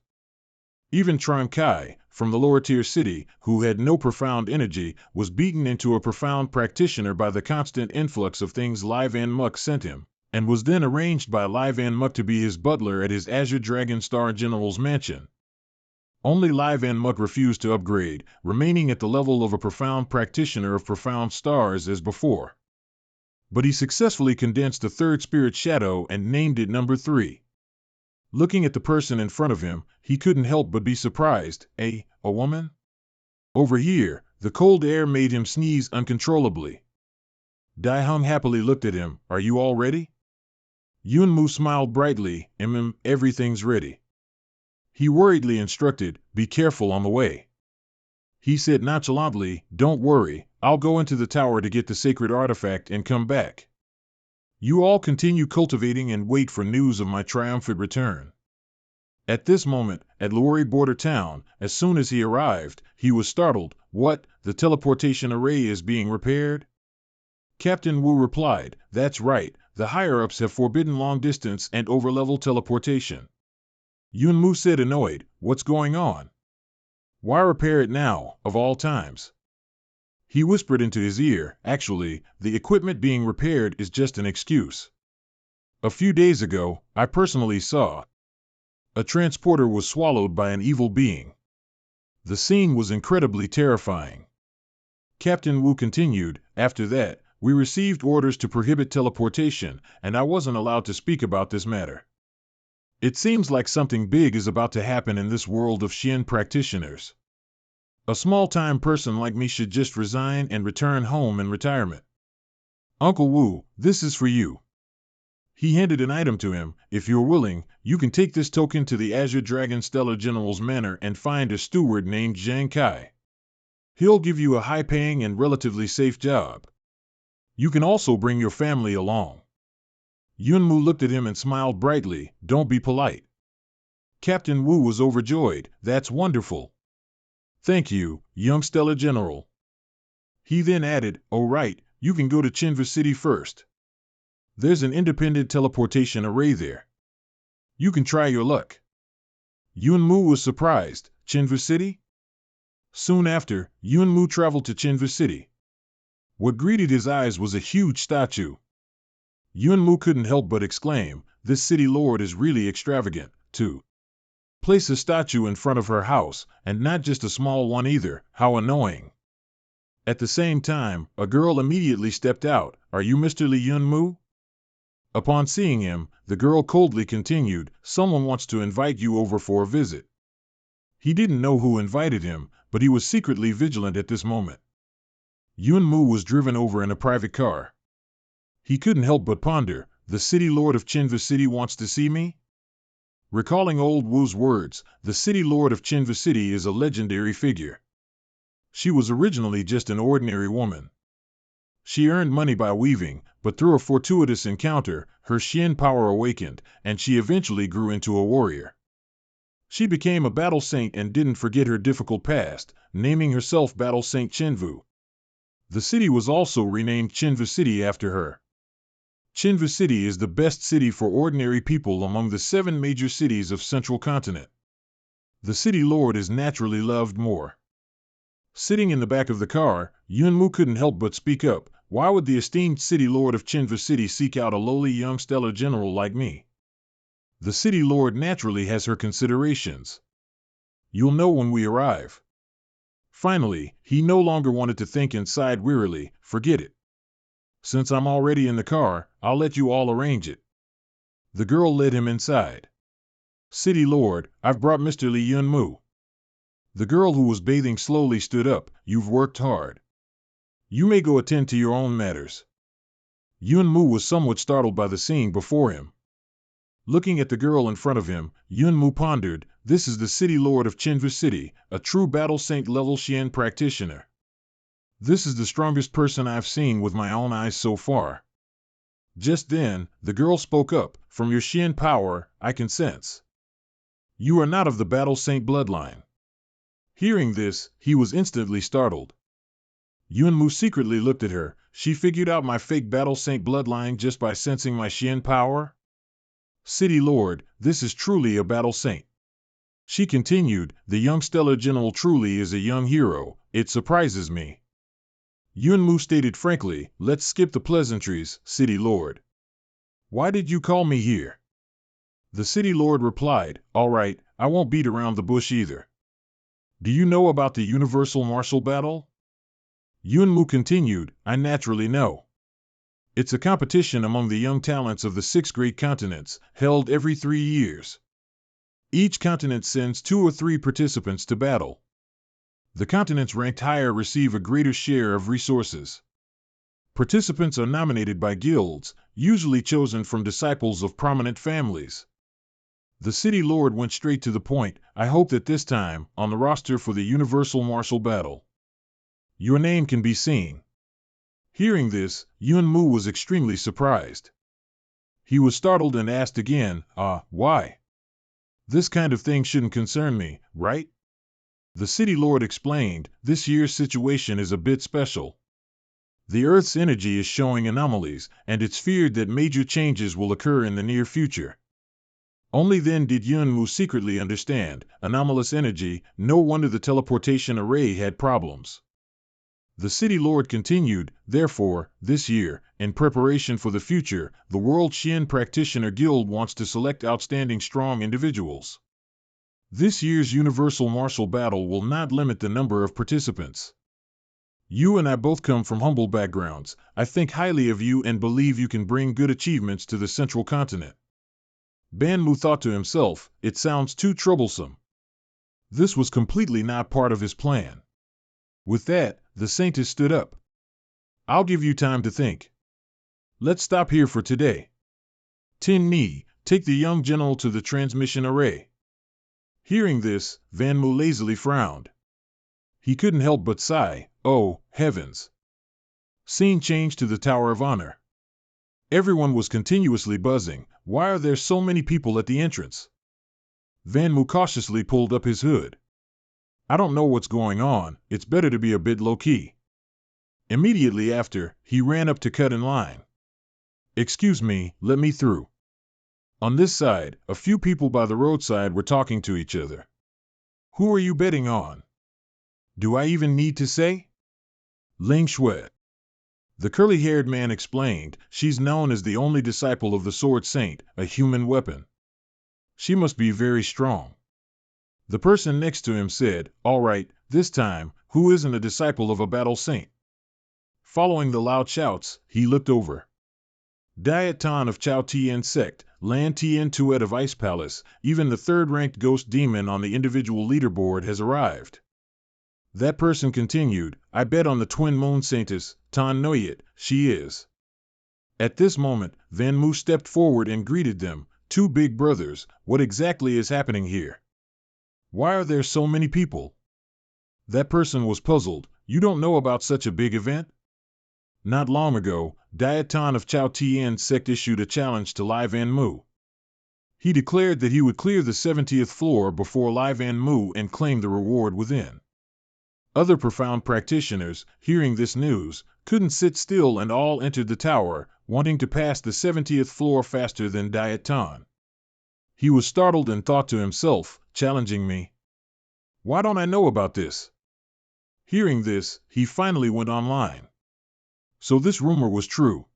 Even Trang Kai, from the lower-tier city, who had no profound energy, was beaten into a profound practitioner by the constant influx of things Lai Van Muck sent him, and was then arranged by Lai Van Muck to be his butler at his Azure Dragon Star General's mansion. Only Lai Van Muck refused to upgrade, remaining at the level of a profound practitioner of profound stars as before. But he successfully condensed the third spirit shadow and named it number 3. Looking at the person in front of him, he couldn't help but be surprised. A woman? Over here, the cold air made him sneeze uncontrollably. Dai Hung happily looked at him. Are you all ready? Yun Mu smiled brightly. Everything's ready. He worriedly instructed, be careful on the way. He said nonchalantly, don't worry, I'll go into the tower to get the sacred artifact and come back. You all continue cultivating and wait for news of my triumphant return. At this moment, at Luori border town, as soon as he arrived, he was startled. What, the teleportation array is being repaired? Captain Wu replied, that's right, the higher-ups have forbidden long-distance and over-level teleportation. Yun Mu said annoyed, what's going on? Why repair it now, of all times? He whispered into his ear, actually, the equipment being repaired is just an excuse. A few days ago, I personally saw a transporter was swallowed by an evil being. The scene was incredibly terrifying. Captain Wu continued, after that, we received orders to prohibit teleportation, and I wasn't allowed to speak about this matter. It seems like something big is about to happen in this world of Xian practitioners. A small-time person like me should just resign and return home in retirement. Uncle Wu, this is for you. He handed an item to him. If you're willing, you can take this token to the Azure Dragon Stellar General's manor and find a steward named Zhang Kai. He'll give you a high-paying and relatively safe job. You can also bring your family along. Yun Mu looked at him and smiled brightly. Don't be polite. Captain Wu was overjoyed. That's wonderful. Thank you, young Stellar General. He then added, oh right, you can go to Chinva City first. There's an independent teleportation array there. You can try your luck. Yun Mu was surprised. Chinva City? Soon after, Yun Mu traveled to Chinva City. What greeted his eyes was a huge statue. Yun Mu couldn't help but exclaim, this city lord is really extravagant, too. Place a statue in front of her house, and not just a small one either, how annoying. At the same time, a girl immediately stepped out. Are you Mr. Li Yun Mu? Upon seeing him, the girl coldly continued, someone wants to invite you over for a visit. He didn't know who invited him, but he was secretly vigilant at this moment. Yun Mu was driven over in a private car. He couldn't help but ponder, the city lord of Chinva City wants to see me? Recalling old Wu's words, the city lord of Chinva City is a legendary figure. She was originally just an ordinary woman. She earned money by weaving, but through a fortuitous encounter, her Xian power awakened, and she eventually grew into a warrior. She became a battle saint and didn't forget her difficult past, naming herself Battle Saint Chinvu. The city was also renamed Chinva City after her. Chinva City is the best city for ordinary people among the 7 major cities of Central Continent. The city lord is naturally loved more. Sitting in the back of the car, Yun Mu couldn't help but speak up. Why would the esteemed city lord of Chinva City seek out a lowly young stellar general like me? The city lord naturally has her considerations. You'll know when we arrive. Finally, he no longer wanted to think and sighed wearily, forget it. Since I'm already in the car, I'll let you all arrange it. The girl led him inside. City Lord, I've brought Mr. Li Yunmu. The girl who was bathing slowly stood up. You've worked hard. You may go attend to your own matters. Yunmu was somewhat startled by the scene before him. Looking at the girl in front of him, Yunmu pondered, this is the City Lord of Chinva City, a true battle saint level Xian practitioner. This is the strongest person I've seen with my own eyes so far. Just then, the girl spoke up, from your Xian power, I can sense. You are not of the battle saint bloodline. Hearing this, he was instantly startled. Yunmu secretly looked at her. She figured out my fake battle saint bloodline just by sensing my Xian power? City Lord, this is truly a battle saint. She continued, the young stellar general truly is a young hero, it surprises me. Yunmu stated frankly, let's skip the pleasantries, City Lord. Why did you call me here? The City Lord replied, all right, I won't beat around the bush either. Do you know about the Universal Martial Battle? Yunmu continued, I naturally know. It's a competition among the young talents of the 6 great continents, held every 3 years. Each continent sends 2 or 3 participants to battle. The continents ranked higher receive a greater share of resources. Participants are nominated by guilds, usually chosen from disciples of prominent families. The City Lord went straight to the point, I hope that this time, on the roster for the Universal Martial Battle, your name can be seen. Hearing this, Yunmu was extremely surprised. He was startled and asked again, why? This kind of thing shouldn't concern me, right? The City Lord explained, this year's situation is a bit special. The Earth's energy is showing anomalies, and it's feared that major changes will occur in the near future. Only then did Yunmu secretly understand, anomalous energy, no wonder the teleportation array had problems. The City Lord continued, therefore, this year, in preparation for the future, the World Xian Practitioner Guild wants to select outstanding strong individuals. This year's Universal Martial Battle will not limit the number of participants. You and I both come from humble backgrounds. I think highly of you and believe you can bring good achievements to the central continent. Banmu thought to himself, it sounds too troublesome. This was completely not part of his plan. With that, the saintess stood up. I'll give you time to think. Let's stop here for today. Tin Ni, take the young general to the transmission array. Hearing this, Vanmu lazily frowned. He couldn't help but sigh, oh, heavens. Scene changed to the Tower of Honor. Everyone was continuously buzzing. Why are there so many people at the entrance? Vanmu cautiously pulled up his hood. I don't know what's going on, it's better to be a bit low-key. Immediately after, he ran up to cut in line. Excuse me, let me through. On this side, a few people by the roadside were talking to each other. Who are you betting on? Do I even need to say? Ling Shui. The curly-haired man explained, she's known as the only disciple of the Sword Saint, a human weapon. She must be very strong. The person next to him said, all right, this time, who isn't a disciple of a battle saint? Following the loud shouts, he looked over. Diet Tan of Chao Tien Sect, Lan Tien Tuet of Ice Palace, even the third-ranked ghost demon on the individual leaderboard has arrived. That person continued, I bet on the twin moon saintess, Tan Noyet, she is. At this moment, Vanmu stepped forward and greeted them, 2 big brothers, what exactly is happening here? Why are there so many people? That person was puzzled, you don't know about such a big event? Not long ago, Diet Tan of Chao Tien Sect issued a challenge to Lai Vanmu. He declared that he would clear the 70th floor before Lai Vanmu and claim the reward within. Other profound practitioners, hearing this news, couldn't sit still and all entered the tower, wanting to pass the 70th floor faster than Diet Tan. He was startled and thought to himself, challenging me? Why don't I know about this? Hearing this, he finally went online. So this rumor was true.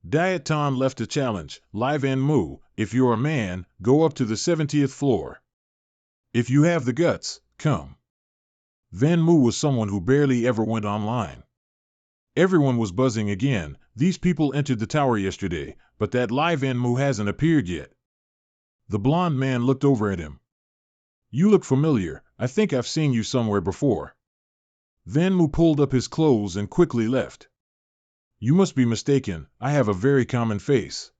Diet Tan left a challenge, Lai Vanmu, if you're a man, go up to the 70th floor. If you have the guts, come. Van Mu was someone who barely ever went online. Everyone was buzzing again. These people entered the tower yesterday, but that live Van Mu hasn't appeared yet. The blond man looked over at him. You look familiar. I think I've seen you somewhere before. Van Mu pulled up his clothes and quickly left. You must be mistaken. I have a very common face.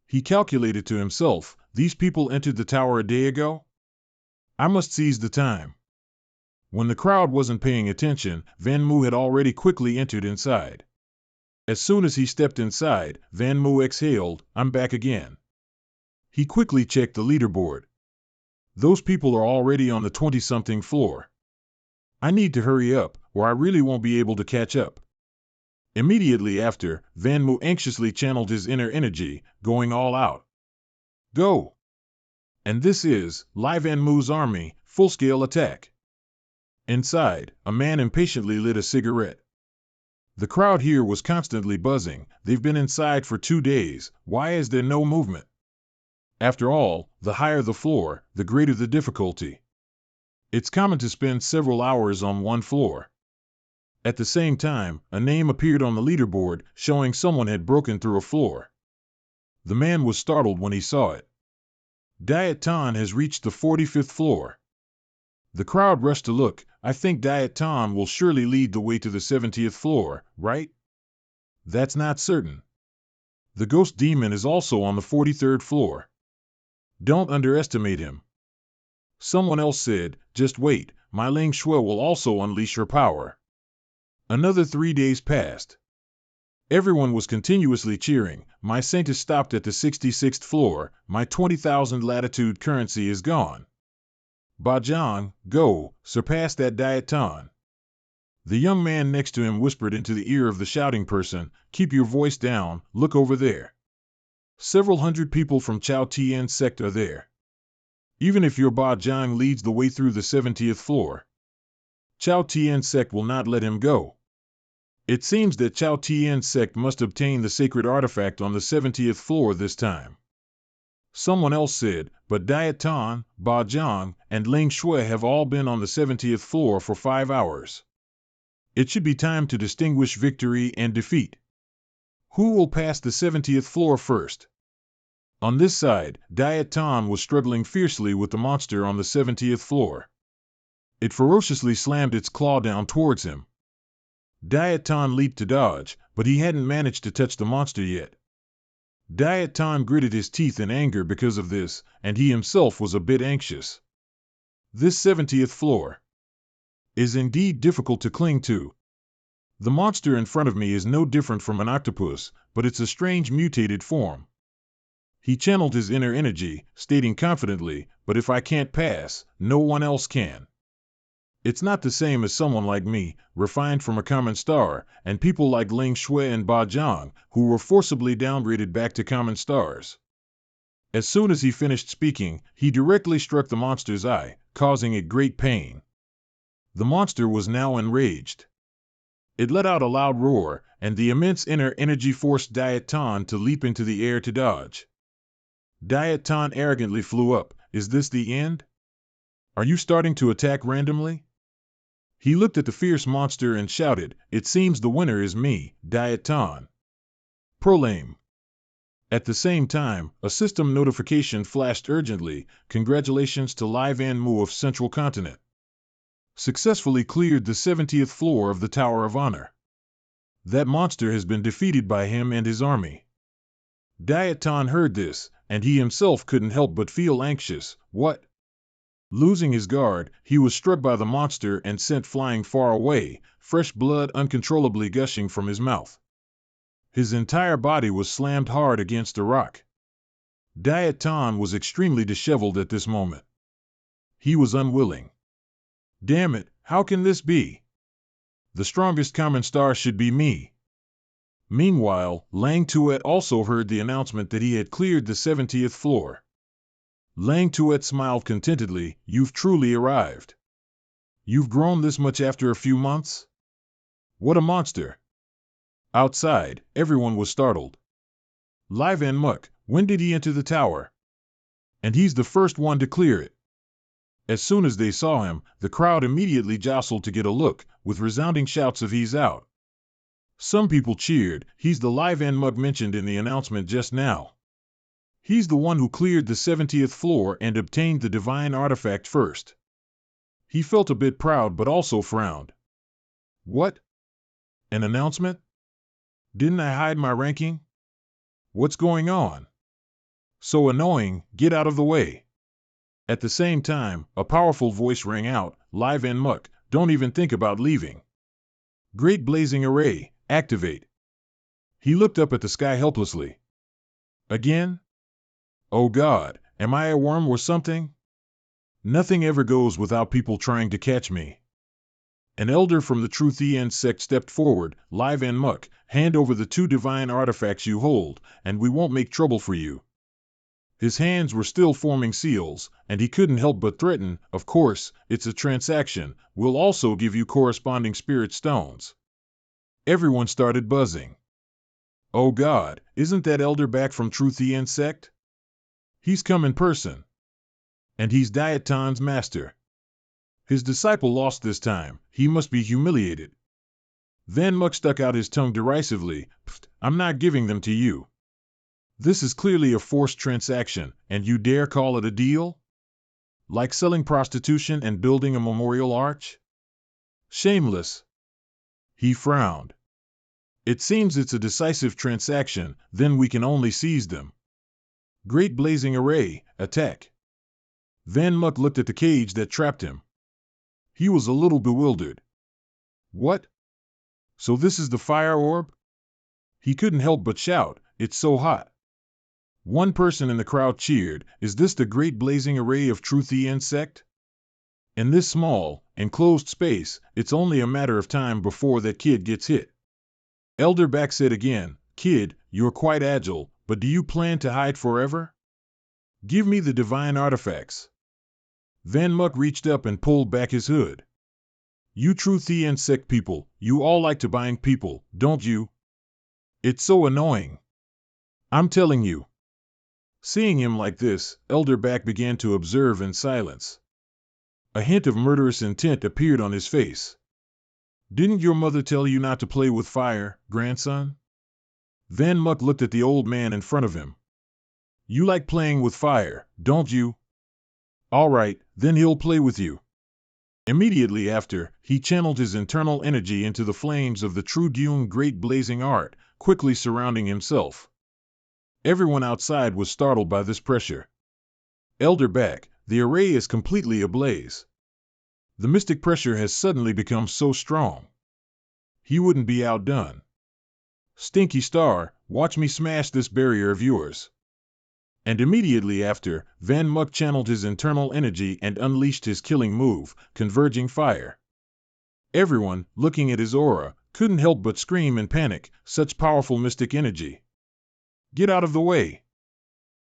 He calculated to himself, these people entered the tower a day ago? I must seize the time. When the crowd wasn't paying attention, Van Mu had already quickly entered inside. As soon as he stepped inside, Van Mu exhaled, I'm back again. He quickly checked the leaderboard. Those people are already on the 20-something floor. I need to hurry up, or I really won't be able to catch up. Immediately after, Van Mu anxiously channeled his inner energy, going all out. Go! And this is Live Van Mu's army, full-scale attack. Inside, a man impatiently lit a cigarette. The crowd here was constantly buzzing. They've been inside for 2 days. Why is there no movement? After all, the higher the floor, the greater the difficulty. It's common to spend several hours on one floor. At the same time, a name appeared on the leaderboard, showing someone had broken through a floor. The man was startled when he saw it. Diet Tan has reached the 45th floor. The crowd rushed to look. I think Diet Tan will surely lead the way to the 70th floor, right? That's not certain. The ghost demon is also on the 43rd floor. Don't underestimate him. Someone else said, just wait, my Ling Shui will also unleash her power. Another 3 days passed. Everyone was continuously cheering. My saint is stopped at the 66th floor. My 20,000 latitude currency is gone. Bajang, go, surpass that Diet Tan. The young man next to him whispered into the ear of the shouting person, keep your voice down, look over there. Several hundred people from Chao Tian's sect are there. Even if your Bajang leads the way through the 70th floor, Chao Tian's sect will not let him go. It seems that Chao Tian's sect must obtain the sacred artifact on the 70th floor this time. Someone else said, but Diet Tan, Bajang, and Ling Shui have all been on the 70th floor for 5 hours. It should be time to distinguish victory and defeat. Who will pass the 70th floor first? On this side, Diet Tan was struggling fiercely with the monster on the 70th floor. It ferociously slammed its claw down towards him. Diet Tan leaped to dodge, but he hadn't managed to touch the monster yet. Diet Tan gritted his teeth in anger because of this, and he himself was a bit anxious. This 70th floor is indeed difficult to cling to. The monster in front of me is no different from an octopus, but it's a strange mutated form. He channeled his inner energy, stating confidently, but if I can't pass, no one else can. It's not the same as someone like me, refined from a common star, and people like Ling Shui and Bajang, who were forcibly downgraded back to common stars. As soon as he finished speaking, he directly struck the monster's eye, causing it great pain. The monster was now enraged. It let out a loud roar, and the immense inner energy forced Diet Tan to leap into the air to dodge. Diet Tan arrogantly flew up. Is this the end? Are you starting to attack randomly? He looked at the fierce monster and shouted, it seems the winner is me, Diet Tan. Prolame. At the same time, a system notification flashed urgently, congratulations to Live Van Mu of Central Continent. Successfully cleared the 70th floor of the Tower of Honor. That monster has been defeated by him and his army. Diet Tan heard this, and he himself couldn't help but feel anxious. What? Losing his guard, he was struck by the monster and sent flying far away, fresh blood uncontrollably gushing from his mouth. His entire body was slammed hard against a rock. Diet Tan was extremely disheveled at this moment. He was unwilling. Damn it, how can this be? The strongest common star should be me. Meanwhile, Lang Tuet also heard the announcement that he had cleared the 70th floor. Lang Tuet smiled contentedly, you've truly arrived. You've grown this much after a few months? What a monster! Outside, everyone was startled. Live and Muck, when did he enter the tower? And he's the first one to clear it. As soon as they saw him, the crowd immediately jostled to get a look, with resounding shouts of "He's out." Some people cheered, "He's the live Van Mug mentioned in the announcement just now. He's the one who cleared the 70th floor and obtained the divine artifact first." He felt a bit proud but also frowned. What? An announcement? Didn't I hide my ranking? What's going on? So annoying, get out of the way. At the same time, a powerful voice rang out, "Live and Muck, don't even think about leaving. Great blazing array, activate." He looked up at the sky helplessly. Again? Oh God, am I a worm or something? Nothing ever goes without people trying to catch me. An elder from the Truthian sect stepped forward. "Live and Muck, hand over the 2 divine artifacts you hold, and we won't make trouble for you." His hands were still forming seals, and he couldn't help but threaten, "Of course, it's a transaction. We'll also give you corresponding spirit stones." Everyone started buzzing. Oh God, isn't that elder back from Truthian sect? He's come in person. And he's Diaton's master. His disciple lost this time. He must be humiliated. Van Muck stuck out his tongue derisively. "Pfft, I'm not giving them to you. This is clearly a forced transaction, and you dare call it a deal? Like selling prostitution and building a memorial arch? Shameless." He frowned. "It seems it's a decisive transaction, then we can only seize them. Great blazing array, attack." Van Muck looked at the cage that trapped him. He was a little bewildered. What? So this is the fire orb? He couldn't help but shout, "It's so hot." One person in the crowd cheered, "Is this the great blazing array of Truthian sect? In this small, enclosed space, it's only a matter of time before that kid gets hit." Elder Back said again, "Kid, you're quite agile, but do you plan to hide forever? Give me the divine artifacts." Van Muck reached up and pulled back his hood. "You Truthian sect people, you all like to bind people, don't you? It's so annoying. I'm telling you." Seeing him like this, Elder Back began to observe in silence. A hint of murderous intent appeared on his face. "Didn't your mother tell you not to play with fire, grandson?" Van Muck looked at the old man in front of him. "You like playing with fire, don't you? All right, then he'll play with you." Immediately after, he channeled his internal energy into the flames of the True Dune great blazing art, quickly surrounding himself. Everyone outside was startled by this pressure. "Elder Back, the array is completely ablaze. The mystic pressure has suddenly become so strong. He wouldn't be outdone. Stinky Star, watch me smash this barrier of yours." And immediately after, Van Muck channeled his internal energy and unleashed his killing move, Converging Fire. Everyone, looking at his aura, couldn't help but scream in panic, such powerful mystic energy. "Get out of the way!"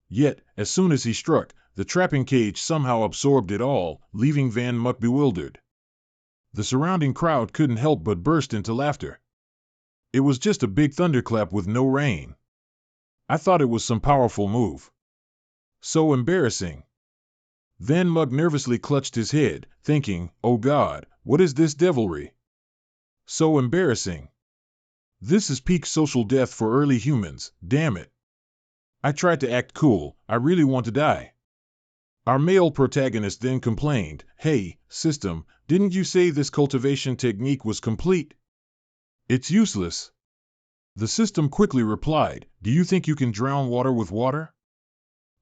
Yet, as soon as he struck, the trapping cage somehow absorbed it all, leaving Van Muck bewildered. The surrounding crowd couldn't help but burst into laughter. It was just a big thunderclap with no rain. I thought it was some powerful move. So embarrassing. Van Muck nervously clutched his head, thinking, "Oh God, what is this devilry? So embarrassing. This is peak social death for early humans, damn it. I tried to act cool, I really want to die." Our male protagonist then complained, "Hey, system, didn't you say this cultivation technique was complete? It's useless." The system quickly replied, "Do you think you can drown water with water?"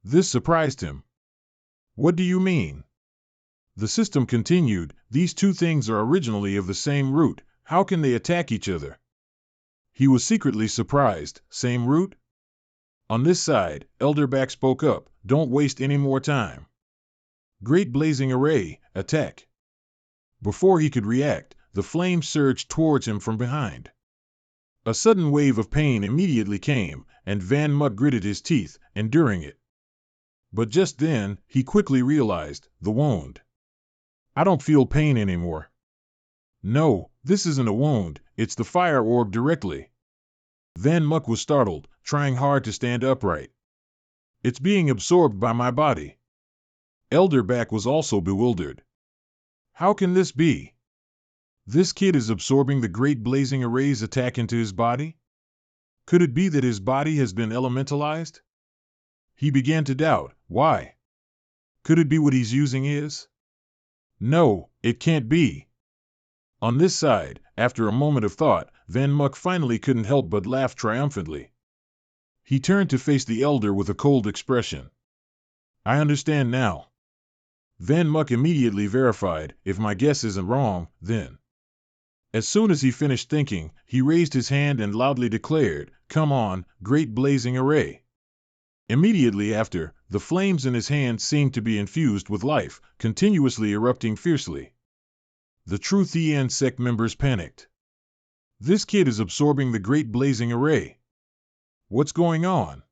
This surprised him. "What do you mean?" The system continued, "These 2 things are originally of the same root, how can they attack each other?" He was secretly surprised, same root? On this side, Elder Back spoke up, "Don't waste any more time. Great blazing array, attack." Before he could react, the flame surged towards him from behind. A sudden wave of pain immediately came, and Van Muck gritted his teeth, enduring it. But just then, he quickly realized, the wound. "I don't feel pain anymore." "No, this isn't a wound, it's the fire orb directly." Van Muck was startled, trying hard to stand upright. "It's being absorbed by my body." Elderback was also bewildered. How can this be? This kid is absorbing the great blazing array's attack into his body? Could it be that his body has been elementalized? He began to doubt. Why? Could it be what he's using is? No, it can't be. On this side, after a moment of thought, Van Muck finally couldn't help but laugh triumphantly. He turned to face the elder with a cold expression. I understand now. Van Muck immediately verified, if my guess isn't wrong, then. As soon as he finished thinking, he raised his hand and loudly declared, Come on, great blazing array. Immediately after, the flames in his hand seemed to be infused with life, continuously erupting fiercely. The true Thien sect members panicked. This kid is absorbing the great blazing array. What's going on?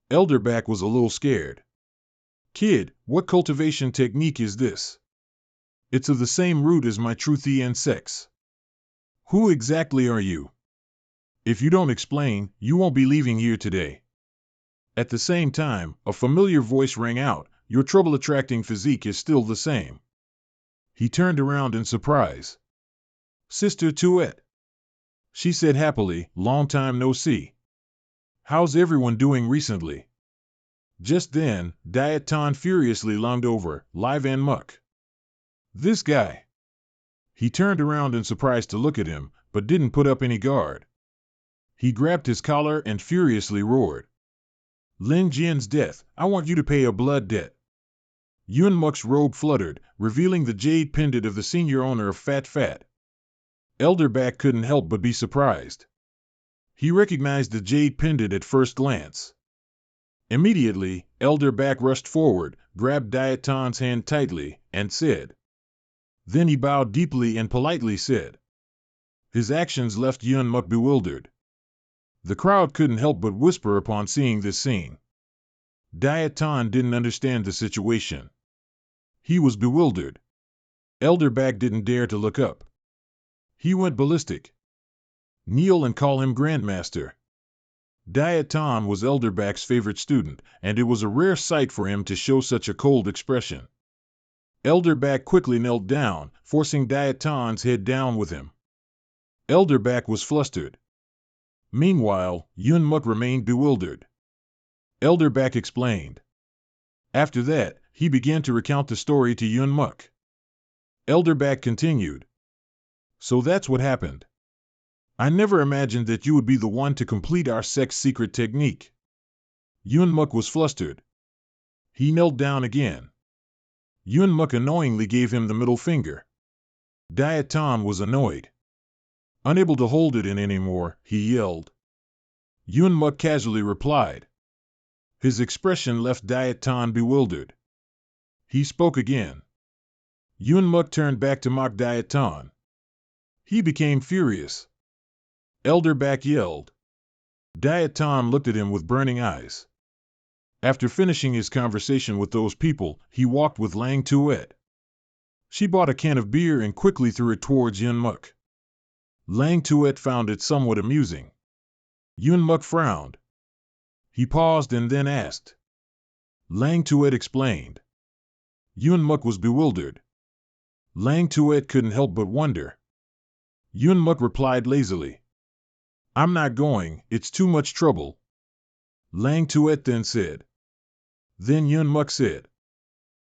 Elderback was a little scared. Kid, what cultivation technique is this? It's of the same root as my true Thien sects. Who exactly are you? If you don't explain, you won't be leaving here today. At the same time, a familiar voice rang out, Your trouble-attracting physique is still the same. He turned around in surprise. Sister Tuette. She said happily, Long time no see. How's everyone doing recently? Just then, Diaton furiously lunged over, Live and Muck. This guy. He turned around in surprise to look at him, but didn't put up any guard. He grabbed his collar and furiously roared. Lin Jian's death, I want you to pay a blood debt. Yun Muck's robe fluttered, revealing the jade pendant of the senior owner of Fat Fat. Elderback couldn't help but be surprised. He recognized the jade pendant at first glance. Immediately, Elderback rushed forward, grabbed Diaton's hand tightly, and said. Then he bowed deeply and politely said. His actions left Yun Muck bewildered. The crowd couldn't help but whisper upon seeing this scene. Diaton didn't understand the situation. He was bewildered. Elderback didn't dare to look up. He went ballistic. Kneel and call him Grandmaster. Diaton was Elderback's favorite student, and it was a rare sight for him to show such a cold expression. Elderback quickly knelt down, forcing Diaton's head down with him. Elderback was flustered. Meanwhile, Yun Muck remained bewildered. Elderback explained. After that, he began to recount the story to Yun Muck. Elderback continued. So that's what happened. I never imagined that you would be the one to complete our sect's secret technique. Yun Muck was flustered. He knelt down again. Yun Muck annoyingly gave him the middle finger. Diaton was annoyed. Unable to hold it in anymore, he yelled. Yun Muck casually replied. His expression left Diaton bewildered. He spoke again. Yun Muck turned back to mock Diaton. He became furious. Elderback yelled. Diaton looked at him with burning eyes. After finishing his conversation with those people, he walked with Lang Tuette. She bought a can of beer and quickly threw it towards Yun Muck. Lang Tuette found it somewhat amusing. Yun Muck frowned. He paused and then asked. Lang Tuette explained. Yun Muck was bewildered. Lang Tuette couldn't help but wonder. Yun Muck replied lazily. I'm not going, it's too much trouble. Lang Tuette then said. Then Yun Muck said.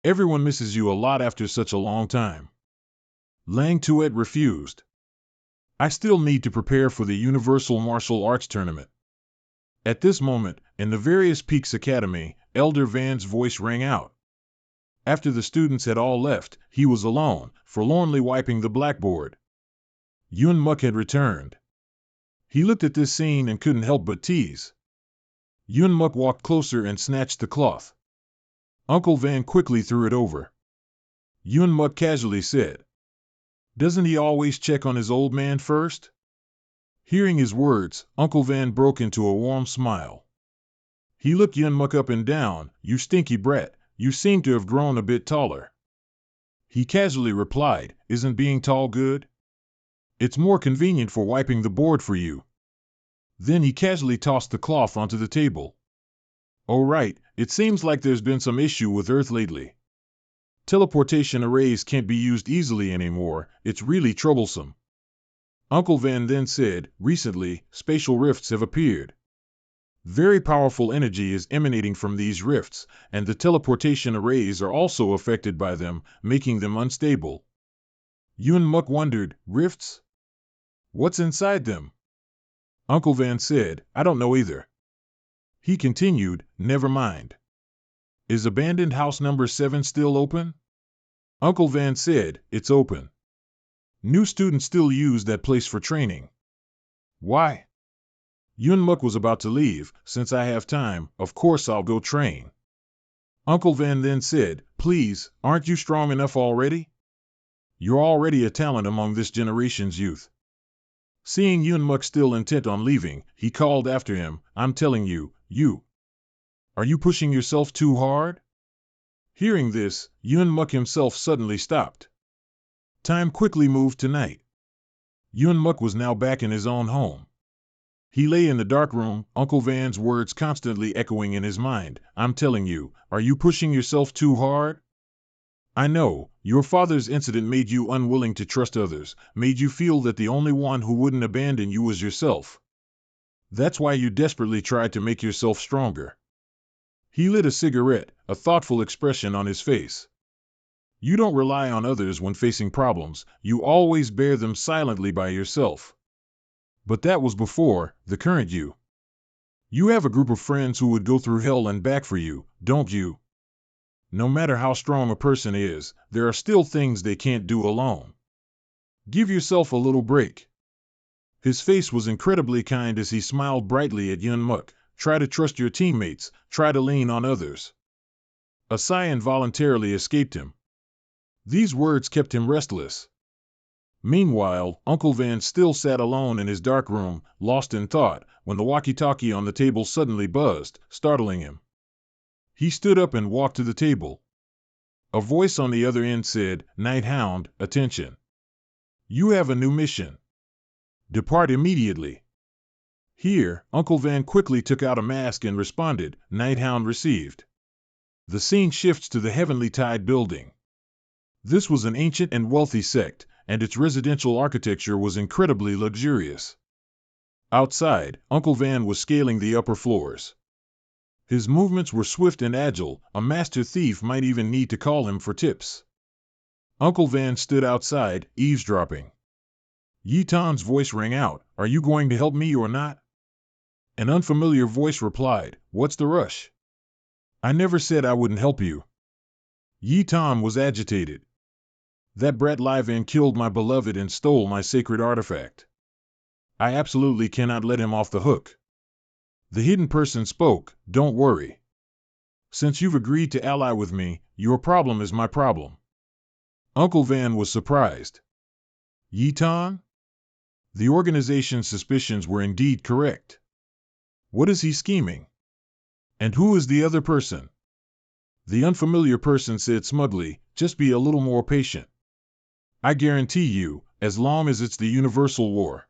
Everyone misses you a lot after such a long time. Lang Tuette refused. I still need to prepare for the Universal Martial Arts Tournament. At this moment, in the Various Peaks Academy, Elder Van's voice rang out. After the students had all left, he was alone, forlornly wiping the blackboard. Yun Muck had returned. He looked at this scene and couldn't help but tease. Yun Muck walked closer and snatched the cloth. Uncle Van quickly threw it over. Yun Muck casually said. Doesn't he always check on his old man first? Hearing his words, Uncle Van broke into a warm smile. He looked Yun Muck up and down. You stinky brat, you seem to have grown a bit taller. He casually replied, Isn't being tall good? It's more convenient for wiping the board for you. Then he casually tossed the cloth onto the table. Oh right, it seems like there's been some issue with Earth lately. Teleportation arrays can't be used easily anymore. It's really troublesome. Uncle Van then said, recently, spatial rifts have appeared. Very powerful energy is emanating from these rifts, and the teleportation arrays are also affected by them, making them unstable. Yun Muk wondered, rifts? What's inside them? Uncle Van said, I don't know either. He continued, never mind. Is abandoned house number 7 still open? Uncle Van said, it's open. New students still use that place for training. Why? Yun Muk was about to leave. Since I have time, of course I'll go train. Uncle Van then said, please, aren't you strong enough already? You're already a talent among this generation's youth. Seeing Yun Muk still intent on leaving, he called after him, I'm telling you, are you pushing yourself too hard? Hearing this, Yun Muk himself suddenly stopped. Time quickly moved to night. Yun Muk was now back in his own home. He lay in the dark room, Uncle Van's words constantly echoing in his mind. I'm telling you, are you pushing yourself too hard? I know, your father's incident made you unwilling to trust others, made you feel that the only one who wouldn't abandon you was yourself. That's why you desperately tried to make yourself stronger. He lit a cigarette, a thoughtful expression on his face. You don't rely on others when facing problems, you always bear them silently by yourself. But that was before, the current you. You have a group of friends who would go through hell and back for you, don't you? No matter how strong a person is, there are still things they can't do alone. Give yourself a little break. His face was incredibly kind as he smiled brightly at Yun Muk. Try to trust your teammates, try to lean on others. A sigh involuntarily escaped him. These words kept him restless. Meanwhile, Uncle Van still sat alone in his dark room, lost in thought, when the walkie-talkie on the table suddenly buzzed, startling him. He stood up and walked to the table. A voice on the other end said, Night Hound, attention. You have a new mission. Depart immediately. Here, Uncle Van quickly took out a mask and responded, Night Hound received. The scene shifts to the Heavenly Tide building. This was an ancient and wealthy sect, and its residential architecture was incredibly luxurious. Outside, Uncle Van was scaling the upper floors. His movements were swift and agile, a master thief might even need to call him for tips. Uncle Van stood outside, eavesdropping. Yi Tan's voice rang out, Are you going to help me or not? An unfamiliar voice replied, What's the rush? I never said I wouldn't help you. Yi Tan was agitated. That brat Livan killed my beloved and stole my sacred artifact. I absolutely cannot let him off the hook. The hidden person spoke, Don't worry. Since you've agreed to ally with me, your problem is my problem. Uncle Van was surprised. Yi Tan? The organization's suspicions were indeed correct. What is he scheming? And who is the other person? The unfamiliar person said smugly, Just be a little more patient. I guarantee you, as long as it's the universal war.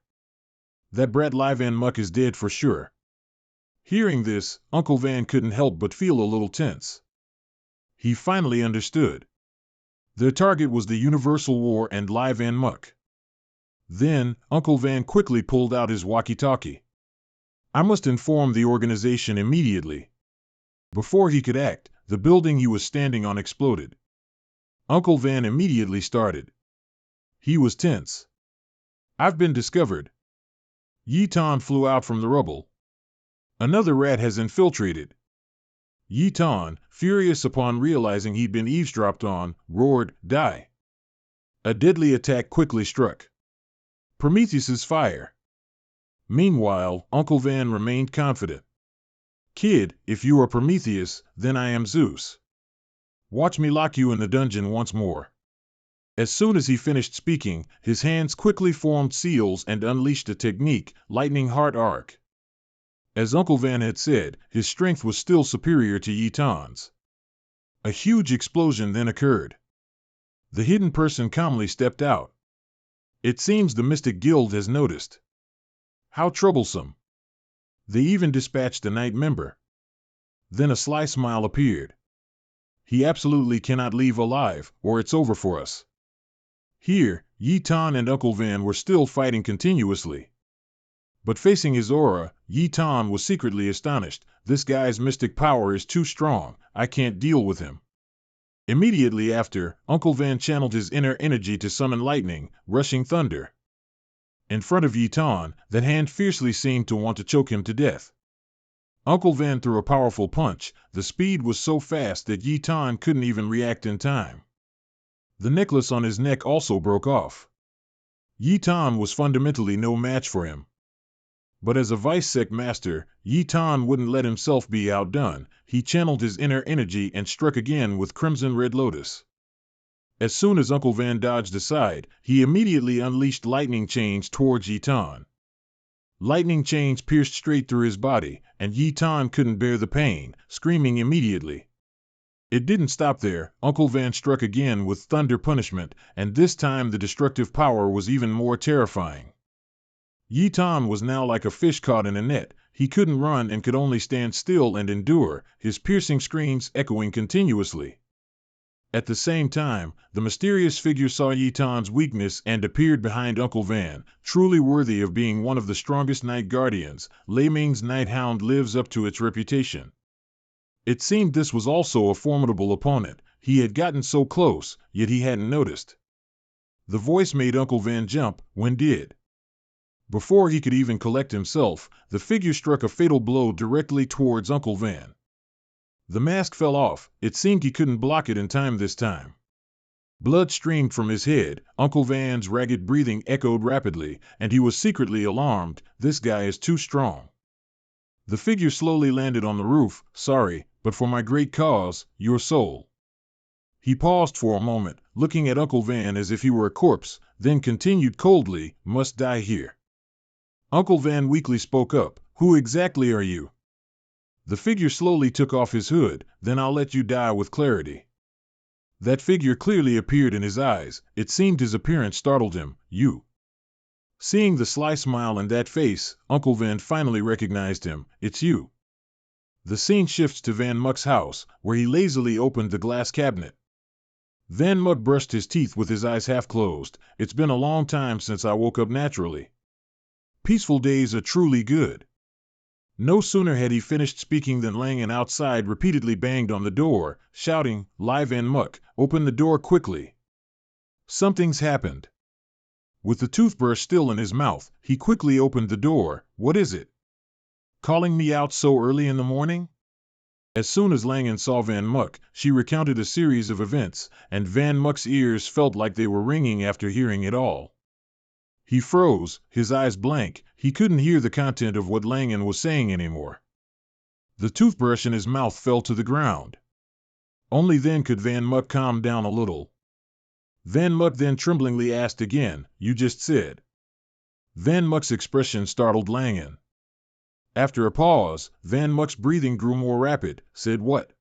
That brat Livan Muck is dead for sure. Hearing this, Uncle Van couldn't help but feel a little tense. He finally understood. Their target was the universal war and Livan Muck. Then, Uncle Van quickly pulled out his walkie-talkie. I must inform the organization immediately. Before he could act, the building he was standing on exploded. Uncle Van immediately started. He was tense. I've been discovered. Yi Tan flew out from the rubble. Another rat has infiltrated. Yi Tan, furious upon realizing he'd been eavesdropped on, roared, Die! A deadly attack quickly struck. Prometheus's fire. Meanwhile, Uncle Van remained confident. Kid, if you are Prometheus, then I am Zeus. Watch me lock you in the dungeon once more. As soon as he finished speaking, his hands quickly formed seals and unleashed a technique, Lightning Heart Arc. As Uncle Van had said, his strength was still superior to Yi Tan's. A huge explosion then occurred. The hidden person calmly stepped out. It seems the Mystic Guild has noticed. How troublesome. They even dispatched a night member. Then a sly smile appeared. He absolutely cannot leave alive, or it's over for us. Here, Yi Tan and Uncle Van were still fighting continuously. But facing his aura, Yi Tan was secretly astonished. This guy's mystic power is too strong, I can't deal with him. Immediately after, Uncle Van channeled his inner energy to summon lightning, rushing thunder. In front of Yi Tan, that hand fiercely seemed to want to choke him to death. Uncle Van threw a powerful punch. The speed was so fast that Yi Tan couldn't even react in time. The necklace on his neck also broke off. Yi Tan was fundamentally no match for him. But as a vice sect master, Yi Tan wouldn't let himself be outdone. He channeled his inner energy and struck again with Crimson Red Lotus. As soon as Uncle Van dodged aside, he immediately unleashed lightning chains towards Yi Tan. Lightning chains pierced straight through his body, and Yi Tan couldn't bear the pain, screaming immediately. It didn't stop there. Uncle Van struck again with thunder punishment, and this time the destructive power was even more terrifying. Yi Tan was now like a fish caught in a net. He couldn't run and could only stand still and endure, his piercing screams echoing continuously. At the same time, the mysterious figure saw Yi Tan's weakness and appeared behind Uncle Van, truly worthy of being one of the strongest night guardians. Lei Ming's Night Hound lives up to its reputation. It seemed this was also a formidable opponent. He had gotten so close, yet he hadn't noticed. The voice made Uncle Van jump. When did? Before he could even collect himself, the figure struck a fatal blow directly towards Uncle Van. The mask fell off. It seemed he couldn't block it in time this time. Blood streamed from his head. Uncle Van's ragged breathing echoed rapidly, and he was secretly alarmed. This guy is too strong. The figure slowly landed on the roof. Sorry, but for my great cause, your soul. He paused for a moment, looking at Uncle Van as if he were a corpse, then continued coldly, must die here. Uncle Van weakly spoke up. Who exactly are you? The figure slowly took off his hood. Then I'll let you die with clarity. That figure clearly appeared in his eyes. It seemed his appearance startled him. You. Seeing the sly smile in that face, Uncle Van finally recognized him. It's you. The scene shifts to Van Muck's house, where he lazily opened the glass cabinet. Van Muck brushed his teeth with his eyes half closed. It's been a long time since I woke up naturally. Peaceful days are truly good. No sooner had he finished speaking than Langan outside repeatedly banged on the door, shouting, "Live Van Muck, open the door quickly. Something's happened." With the toothbrush still in his mouth, he quickly opened the door. What is it? Calling me out so early in the morning? As soon as Langan saw Van Muck, she recounted a series of events, and Van Muck's ears felt like they were ringing after hearing it all. He froze, his eyes blank. He couldn't hear the content of what Langan was saying anymore. The toothbrush in his mouth fell to the ground. Only then could Van Muck calm down a little. Van Muck then tremblingly asked again, "You just said?" Van Muck's expression startled Langan. After a pause, Van Muck's breathing grew more rapid. Said what?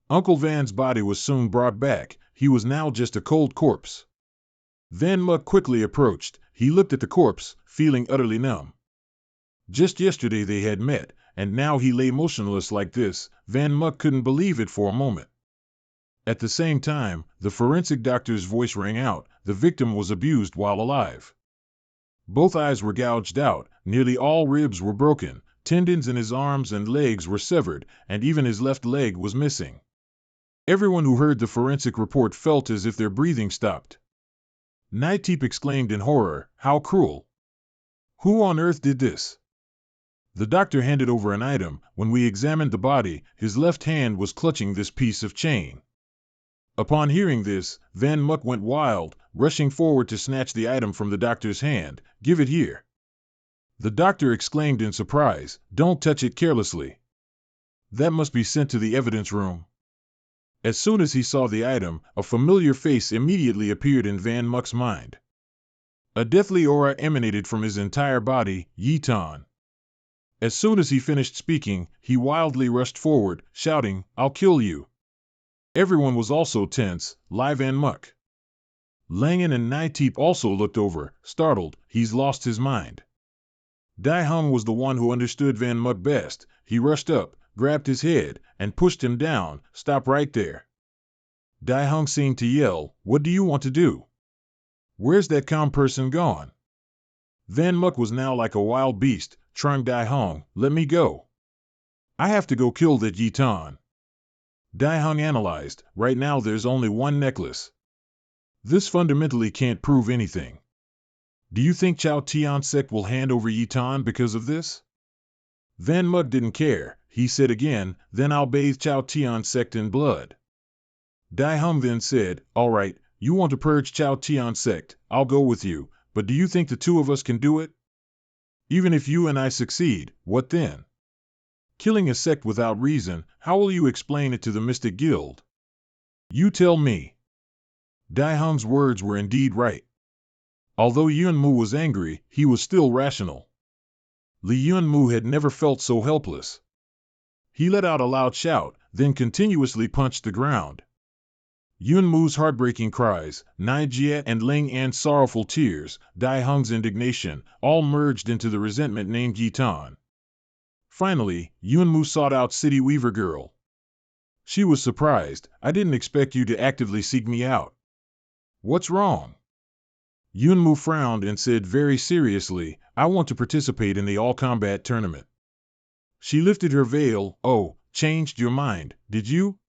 Uncle Van's body was soon brought back. He was now just a cold corpse. Van Muck quickly approached. He looked at the corpse, feeling utterly numb. Just yesterday they had met, and now he lay motionless like this. Van Muck couldn't believe it for a moment. At the same time, the forensic doctor's voice rang out. The victim was abused while alive. Both eyes were gouged out, nearly all ribs were broken, tendons in his arms and legs were severed, and even his left leg was missing. Everyone who heard the forensic report felt as if their breathing stopped. Naiteep exclaimed in horror, "How cruel! Who on earth did this?" The doctor handed over an item. When we examined the body, his left hand was clutching this piece of chain. Upon hearing this, Van Muck went wild, rushing forward to snatch the item from the doctor's hand. "Give it here." The doctor exclaimed in surprise, "Don't touch it carelessly. That must be sent to the evidence room." As soon as he saw the item, a familiar face immediately appeared in Van Muck's mind. A deathly aura emanated from his entire body. Yi Tan. As soon as he finished speaking, he wildly rushed forward, shouting, "I'll kill you." Everyone was also tense. Live Van Muck. Langan and Naiteep also looked over, startled. He's lost his mind. Dai Hung was the one who understood Van Muck best. He rushed up, grabbed his head, and pushed him down. "Stop right there. Dai Hung seemed to yell, "What do you want to do? Where's that calm person gone?" Van Muk was now like a wild beast, trying Dai Hung, "Let me go. I have to go kill that Yitan." Dai Hung analyzed, "Right now there's only one necklace. This fundamentally can't prove anything. Do you think Chao Tian sect will hand over Yitan because of this?" Van Muk didn't care. He said again, "Then I'll bathe Chao Tian sect in blood." Dai Hung then said, "All right, you want to purge Chao Tian sect, I'll go with you, but do you think the two of us can do it? Even if you and I succeed, what then? Killing a sect without reason, how will you explain it to the Mystic Guild? You tell me." Dai Hung's words were indeed right. Although Yunmu was angry, he was still rational. Li Yunmu had never felt so helpless. He let out a loud shout, then continuously punched the ground. Yunmu's heartbreaking cries, Nijie and Ling An's sorrowful tears, Dai Hung's indignation, all merged into the resentment named Yitan. Finally, Yunmu sought out City Weaver Girl. She was surprised. "I didn't expect you to actively seek me out. What's wrong?" Yunmu frowned and said very seriously, "I want to participate in the all-combat tournament." She lifted her veil. "Oh, changed your mind, did you?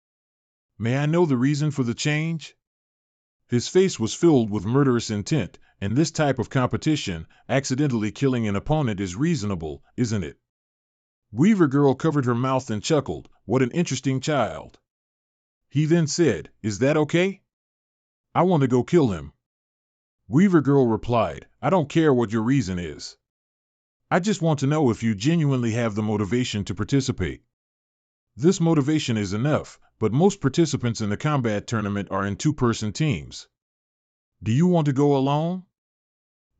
May I know the reason for the change?" His face was filled with murderous intent, and this type of competition, accidentally killing an opponent, is reasonable, isn't it? Weaver Girl covered her mouth and chuckled, "What an interesting child." He then said, "Is that okay? I want to go kill him." Weaver Girl replied, "I don't care what your reason is. I just want to know if you genuinely have the motivation to participate. This motivation is enough, but most participants in the combat tournament are in two-person teams. Do you want to go alone?"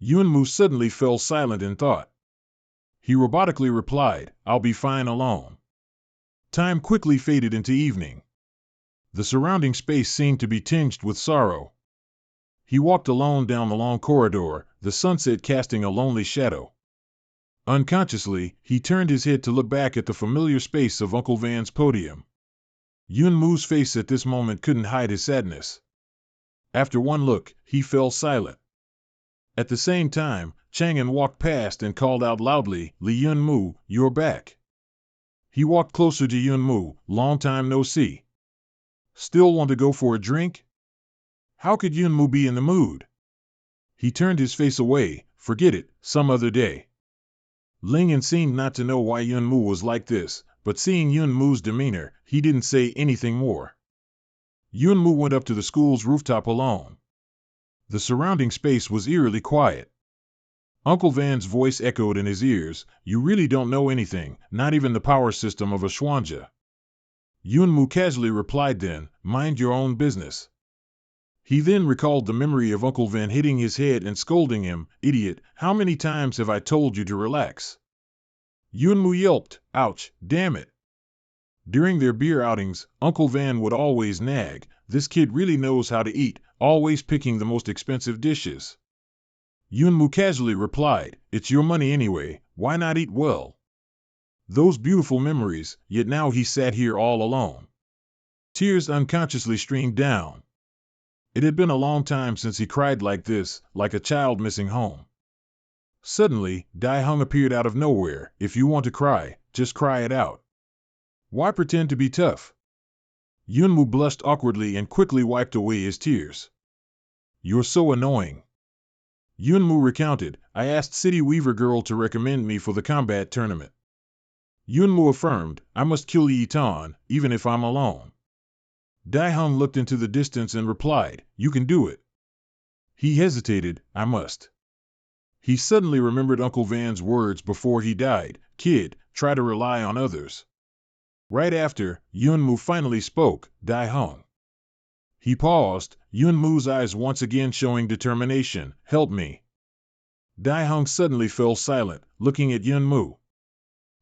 Yunmu suddenly fell silent in thought. He robotically replied, "I'll be fine alone." Time quickly faded into evening. The surrounding space seemed to be tinged with sorrow. He walked alone down the long corridor, the sunset casting a lonely shadow. Unconsciously, he turned his head to look back at the familiar space of Uncle Van's podium. Yunmu's face at this moment couldn't hide his sadness. After one look, he fell silent. At the same time, Chang'an walked past and called out loudly, "Li Yunmu, you're back." He walked closer to Yunmu. "Long time no see. Still want to go for a drink?" How could Yunmu be in the mood? He turned his face away. "Forget it, some other day." Lingyan seemed not to know why Yunmu was like this, but seeing Yunmu's demeanor, he didn't say anything more. Yunmu went up to the school's rooftop alone. The surrounding space was eerily quiet. Uncle Van's voice echoed in his ears, "You really don't know anything, not even the power system of a Xuanja." Yunmu casually replied then, "Mind your own business." He then recalled the memory of Uncle Van hitting his head and scolding him, "Idiot, how many times have I told you to relax?" Yunmu yelped, "Ouch, damn it." During their beer outings, Uncle Van would always nag, "This kid really knows how to eat, always picking the most expensive dishes." Yunmu casually replied, "It's your money anyway, why not eat well?" Those beautiful memories, yet now he sat here all alone. Tears unconsciously streamed down. It had been a long time since he cried like this, like a child missing home. Suddenly, Dai Hung appeared out of nowhere. "If you want to cry, just cry it out. Why pretend to be tough?" Yunmu blushed awkwardly and quickly wiped away his tears. "You're so annoying." Yunmu recounted, "I asked City Weaver Girl to recommend me for the combat tournament. Yunmu affirmed, I must kill Yitan, even if I'm alone." Dai Hung looked into the distance and replied, "You can do it." He hesitated, "I must." He suddenly remembered Uncle Van's words before he died, "Kid, try to rely on others." Right after, Yunmu finally spoke, "Dai Hung." He paused, Yunmu's eyes once again showing determination, "Help me." Dai Hung suddenly fell silent, looking at Yunmu.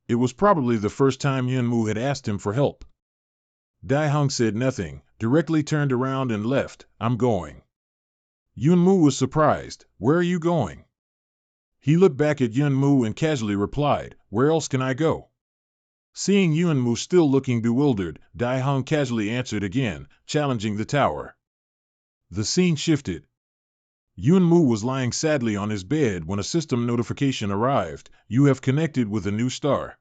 It was probably the first time Yunmu had asked him for help. Dai Hung said nothing, directly turned around and left. "I'm going." Yunmu was surprised. "Where are you going?" He looked back at Yunmu and casually replied, "Where else can I go?" Seeing Yuanmu still looking bewildered, Dai Hong casually answered again, challenging the tower. The scene shifted. Yuanmu was lying sadly on his bed when a system notification arrived. You have connected with a new star.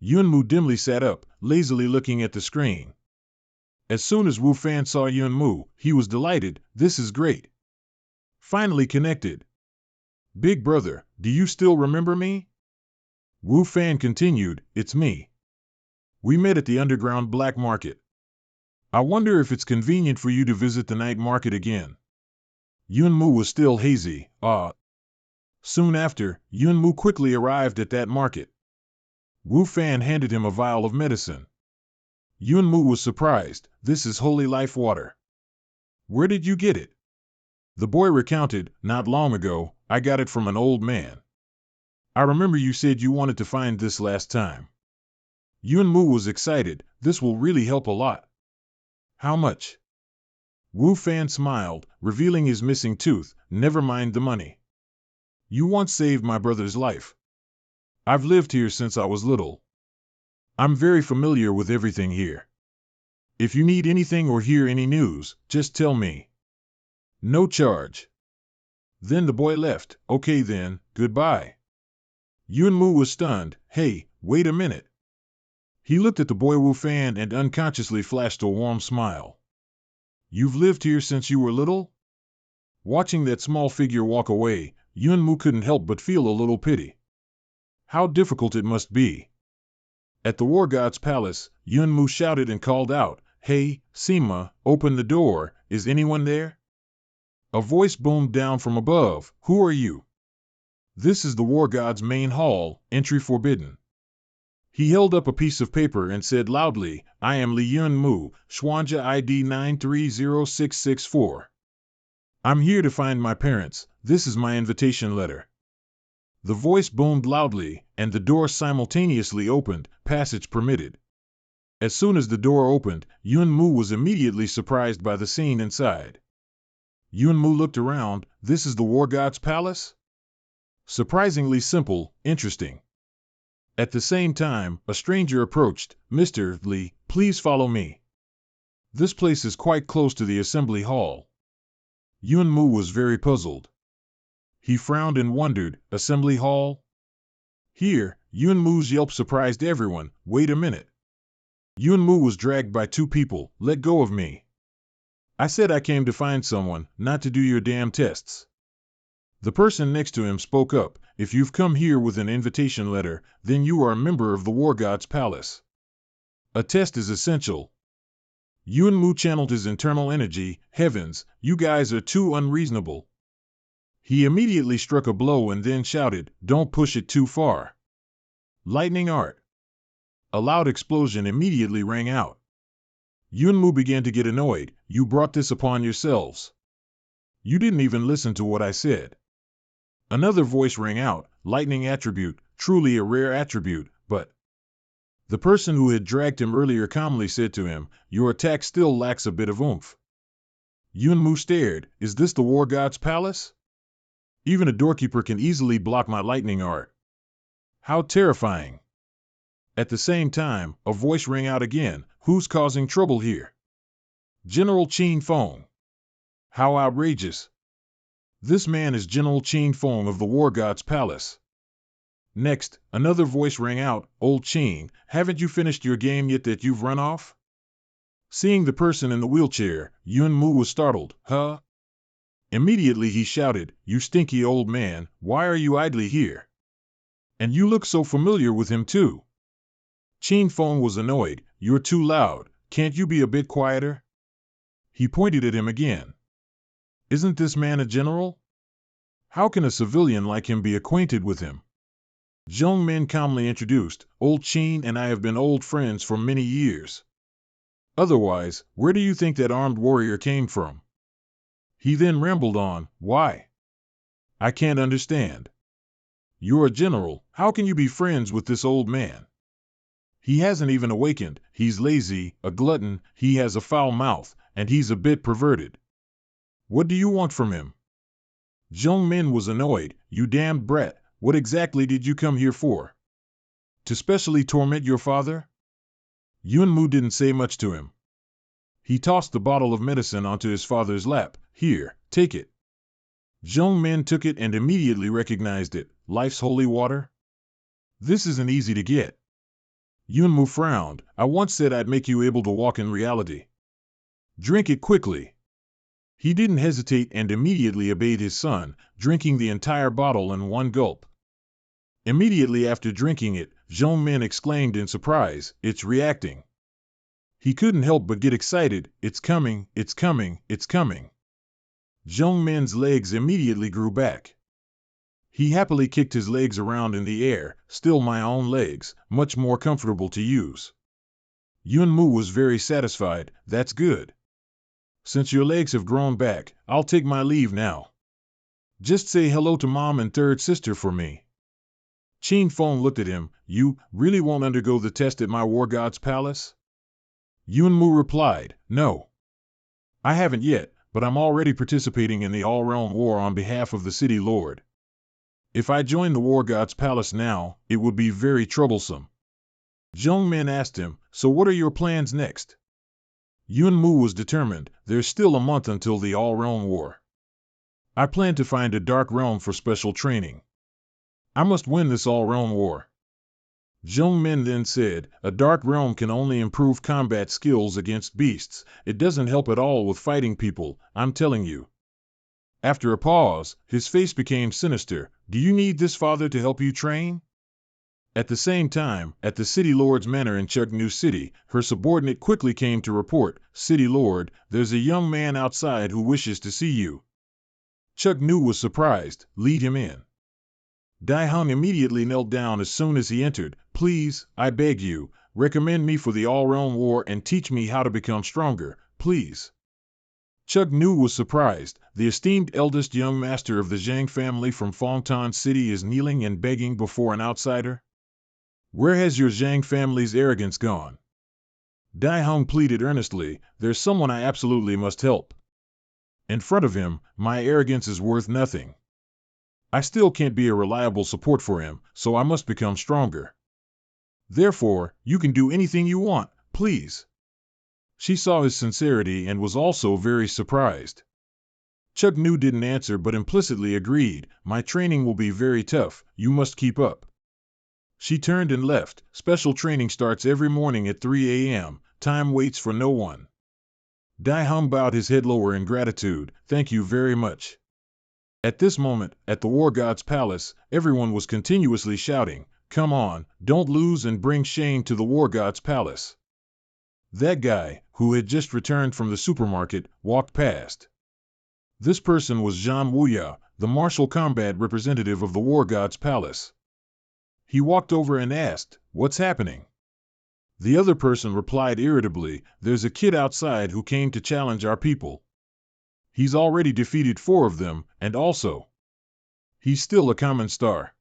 Yuanmu dimly sat up, lazily looking at the screen. As soon as Wu Fan saw Yuanmu, he was delighted. This is great. Finally connected. Big brother, do you still remember me? Wu Fan continued, it's me. We met at the underground black market. I wonder if it's convenient for you to visit the night market again. Yuanmu was still hazy. Soon after, Yuanmu quickly arrived at that market. Wu Fan handed him a vial of medicine. Yuanmu was surprised. This is holy life water. Where did you get it? The boy recounted, not long ago, I got it from an old man. I remember you said you wanted to find this last time. Yuanmu was excited. This will really help a lot. How much? Wu Fan smiled, revealing his missing tooth. Never mind the money. You once saved my brother's life. I've lived here since I was little. I'm very familiar with everything here. If you need anything or hear any news, just tell me. No charge. Then the boy left. Okay then, goodbye. Yuanmu was stunned. Hey, wait a minute. He looked at the boy Wu Fan and unconsciously flashed a warm smile. You've lived here since you were little? Watching that small figure walk away, Yuanmu couldn't help but feel a little pity. How difficult it must be. At the war god's palace, Yuanmu shouted and called out, Hey, Sima, open the door, is anyone there? A voice boomed down from above, Who are you? This is the war god's main hall, entry forbidden. He held up a piece of paper and said loudly, I am Li Yuanmu, Xuanja ID 930664. I'm here to find my parents, this is my invitation letter. The voice boomed loudly, and the door simultaneously opened, passage permitted. As soon as the door opened, Yuanmu was immediately surprised by the scene inside. Yuanmu looked around, this is the war god's palace? Surprisingly simple, interesting. At the same time, a stranger approached, Mr. Li, please follow me. This place is quite close to the assembly hall. Yuanmu was very puzzled. He frowned and wondered, assembly hall? Here, Yuanmu's yelp surprised everyone, wait a minute. Yuanmu was dragged by two people, let go of me. I said I came to find someone, not to do your damn tests. The person next to him spoke up, if you've come here with an invitation letter, then you are a member of the war god's palace. A test is essential. Yuanmu channeled his internal energy, heavens, you guys are too unreasonable. He immediately struck a blow and then shouted, don't push it too far. Lightning art. A loud explosion immediately rang out. Yuanmu began to get annoyed, you brought this upon yourselves. You didn't even listen to what I said. Another voice rang out, lightning attribute, truly a rare attribute, but... The person who had dragged him earlier calmly said to him, your attack still lacks a bit of oomph. Yuanmu stared, is this the war god's palace? Even a doorkeeper can easily block my lightning art. How terrifying. At the same time, a voice rang out again, who's causing trouble here? General Qin Feng. How outrageous. This man is General Qin Feng of the war god's palace. Next, another voice rang out, old Qin, haven't you finished your game yet that you've run off? Seeing the person in the wheelchair, Yuanmu was startled, huh? Immediately he shouted, you stinky old man, why are you idly here? And you look so familiar with him too. Qin Feng was annoyed, you're too loud, can't you be a bit quieter? He pointed at him again. Isn't this man a general? How can a civilian like him be acquainted with him? Zhong Min calmly introduced, old Qin and I have been old friends for many years. Otherwise, where do you think that armed warrior came from? He then rambled on, why? I can't understand. You're a general, how can you be friends with this old man? He hasn't even awakened, he's lazy, a glutton, he has a foul mouth, and he's a bit perverted. What do you want from him? Zhong Min was annoyed, you damned brat, what exactly did you come here for? To specially torment your father? Yunmu didn't say much to him. He tossed the bottle of medicine onto his father's lap. Here, take it. Zhong Min took it and immediately recognized it. Life's holy water? This isn't easy to get. Yunmu frowned. I once said I'd make you able to walk in reality. Drink it quickly. He didn't hesitate and immediately obeyed his son, drinking the entire bottle in one gulp. Immediately after drinking it, Zhong Min exclaimed in surprise, it's reacting. He couldn't help but get excited. It's coming, it's coming, it's coming. Zhong Min's legs immediately grew back. He happily kicked his legs around in the air. Still my own legs, much more comfortable to use. Yunmu was very satisfied. That's good. Since your legs have grown back, I'll take my leave now. Just say hello to mom and third sister for me. Qin Feng looked at him. You really won't undergo the test at my war god's palace? Yunmu replied, no. I haven't yet, but I'm already participating in the all-realm war on behalf of the city lord. If I join the war god's palace now, it would be very troublesome. Zhong Min asked him, so what are your plans next? Yunmu was determined. There's still a month until the all-realm war. I plan to find a dark realm for special training. I must win this all-realm war. Zhong Min then said, a dark realm can only improve combat skills against beasts. It doesn't help at all with fighting people, I'm telling you. After a pause, his face became sinister. Do you need this father to help you train? At the same time, at the city lord's manor in Chugnu City, her subordinate quickly came to report, City Lord, there's a young man outside who wishes to see you. Chugnu was surprised. Lead him in. Dai Hung immediately knelt down as soon as he entered. Please, I beg you, recommend me for the all-realm war and teach me how to become stronger, please. Chugnu was surprised. The esteemed eldest young master of the Zhang family from Fengtan City is kneeling and begging before an outsider? Where has your Zhang family's arrogance gone? Dai Hung pleaded earnestly, there's someone I absolutely must help. In front of him, my arrogance is worth nothing. I still can't be a reliable support for him, so I must become stronger. Therefore, you can do anything you want, please. She saw his sincerity and was also very surprised. Chugnu didn't answer but implicitly agreed, my training will be very tough, you must keep up. She turned and left. Special training starts every morning at 3 a.m. Time waits for no one. Dai Hung bowed his head lower in gratitude. Thank you very much. At this moment, at the war god's palace, everyone was continuously shouting, come on, don't lose and bring shame to the war god's palace. That guy, who had just returned from the supermarket, walked past. This person was Zhang Wuya, the martial combat representative of the war god's palace. He walked over and asked, what's happening? The other person replied irritably, there's a kid outside who came to challenge our people. He's already defeated 4 of them, and also, he's still a common star.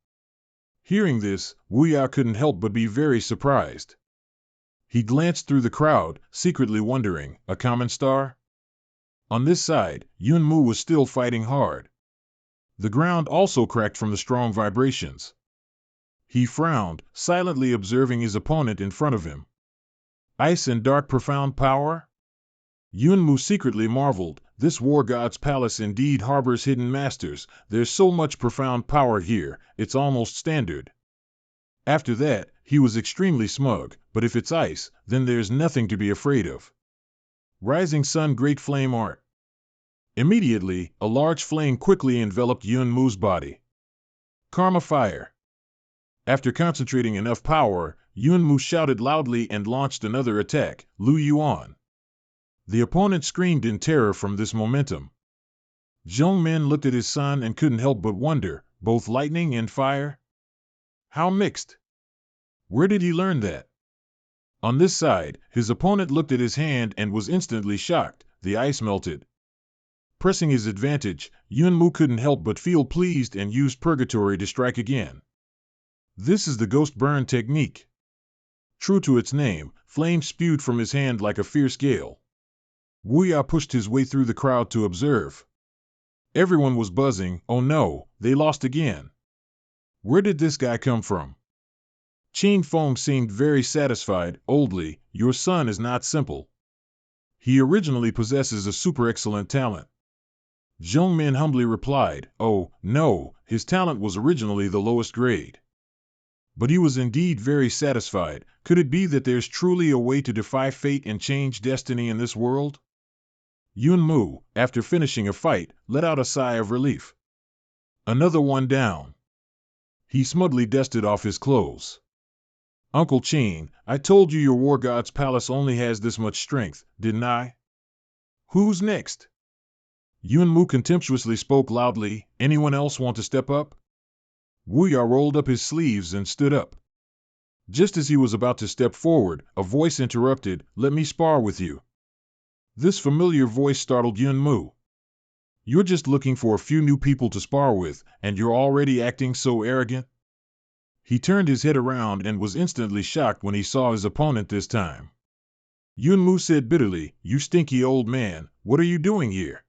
Hearing this, Wuya couldn't help but be very surprised. He glanced through the crowd, secretly wondering, a common star? On this side, Yunmu was still fighting hard. The ground also cracked from the strong vibrations. He frowned, silently observing his opponent in front of him. Ice and dark profound power? Yunmu secretly marveled, this war god's palace indeed harbors hidden masters, there's so much profound power here, it's almost standard. After that, he was extremely smug, but if it's ice, then there's nothing to be afraid of. Rising Sun Great Flame Art. Immediately, a large flame quickly enveloped Yunmu's body. Karma Fire. After concentrating enough power, Yunmu shouted loudly and launched another attack, Lu Yuan. The opponent screamed in terror from this momentum. Zhong Min looked at his son and couldn't help but wonder, both lightning and fire? How mixed? Where did he learn that? On this side, his opponent looked at his hand and was instantly shocked, the ice melted. Pressing his advantage, Yunmu couldn't help but feel pleased and used Purgatory to strike again. This is the Ghost Burn technique. True to its name, flame spewed from his hand like a fierce gale. Wuya pushed his way through the crowd to observe. Everyone was buzzing, oh no, they lost again. Where did this guy come from? Ching Feng seemed very satisfied. Oldly, your son is not simple. He originally possesses a super excellent talent. Zhong Min humbly replied, oh, no, his talent was originally the lowest grade. But he was indeed very satisfied. Could it be that there's truly a way to defy fate and change destiny in this world? Yun Mu, after finishing a fight, let out a sigh of relief. Another one down. He smugly dusted off his clothes. Uncle Ching, I told you your war god's palace only has this much strength, didn't I? Who's next? Yun Mu contemptuously spoke loudly. Anyone else want to step up? Wu Ya rolled up his sleeves and stood up. Just as he was about to step forward, a voice interrupted, let me spar with you. This familiar voice startled Yun Mu. You're just looking for a few new people to spar with, and you're already acting so arrogant? He turned his head around and was instantly shocked when he saw his opponent this time. Yun Mu said bitterly, you stinky old man, what are you doing here?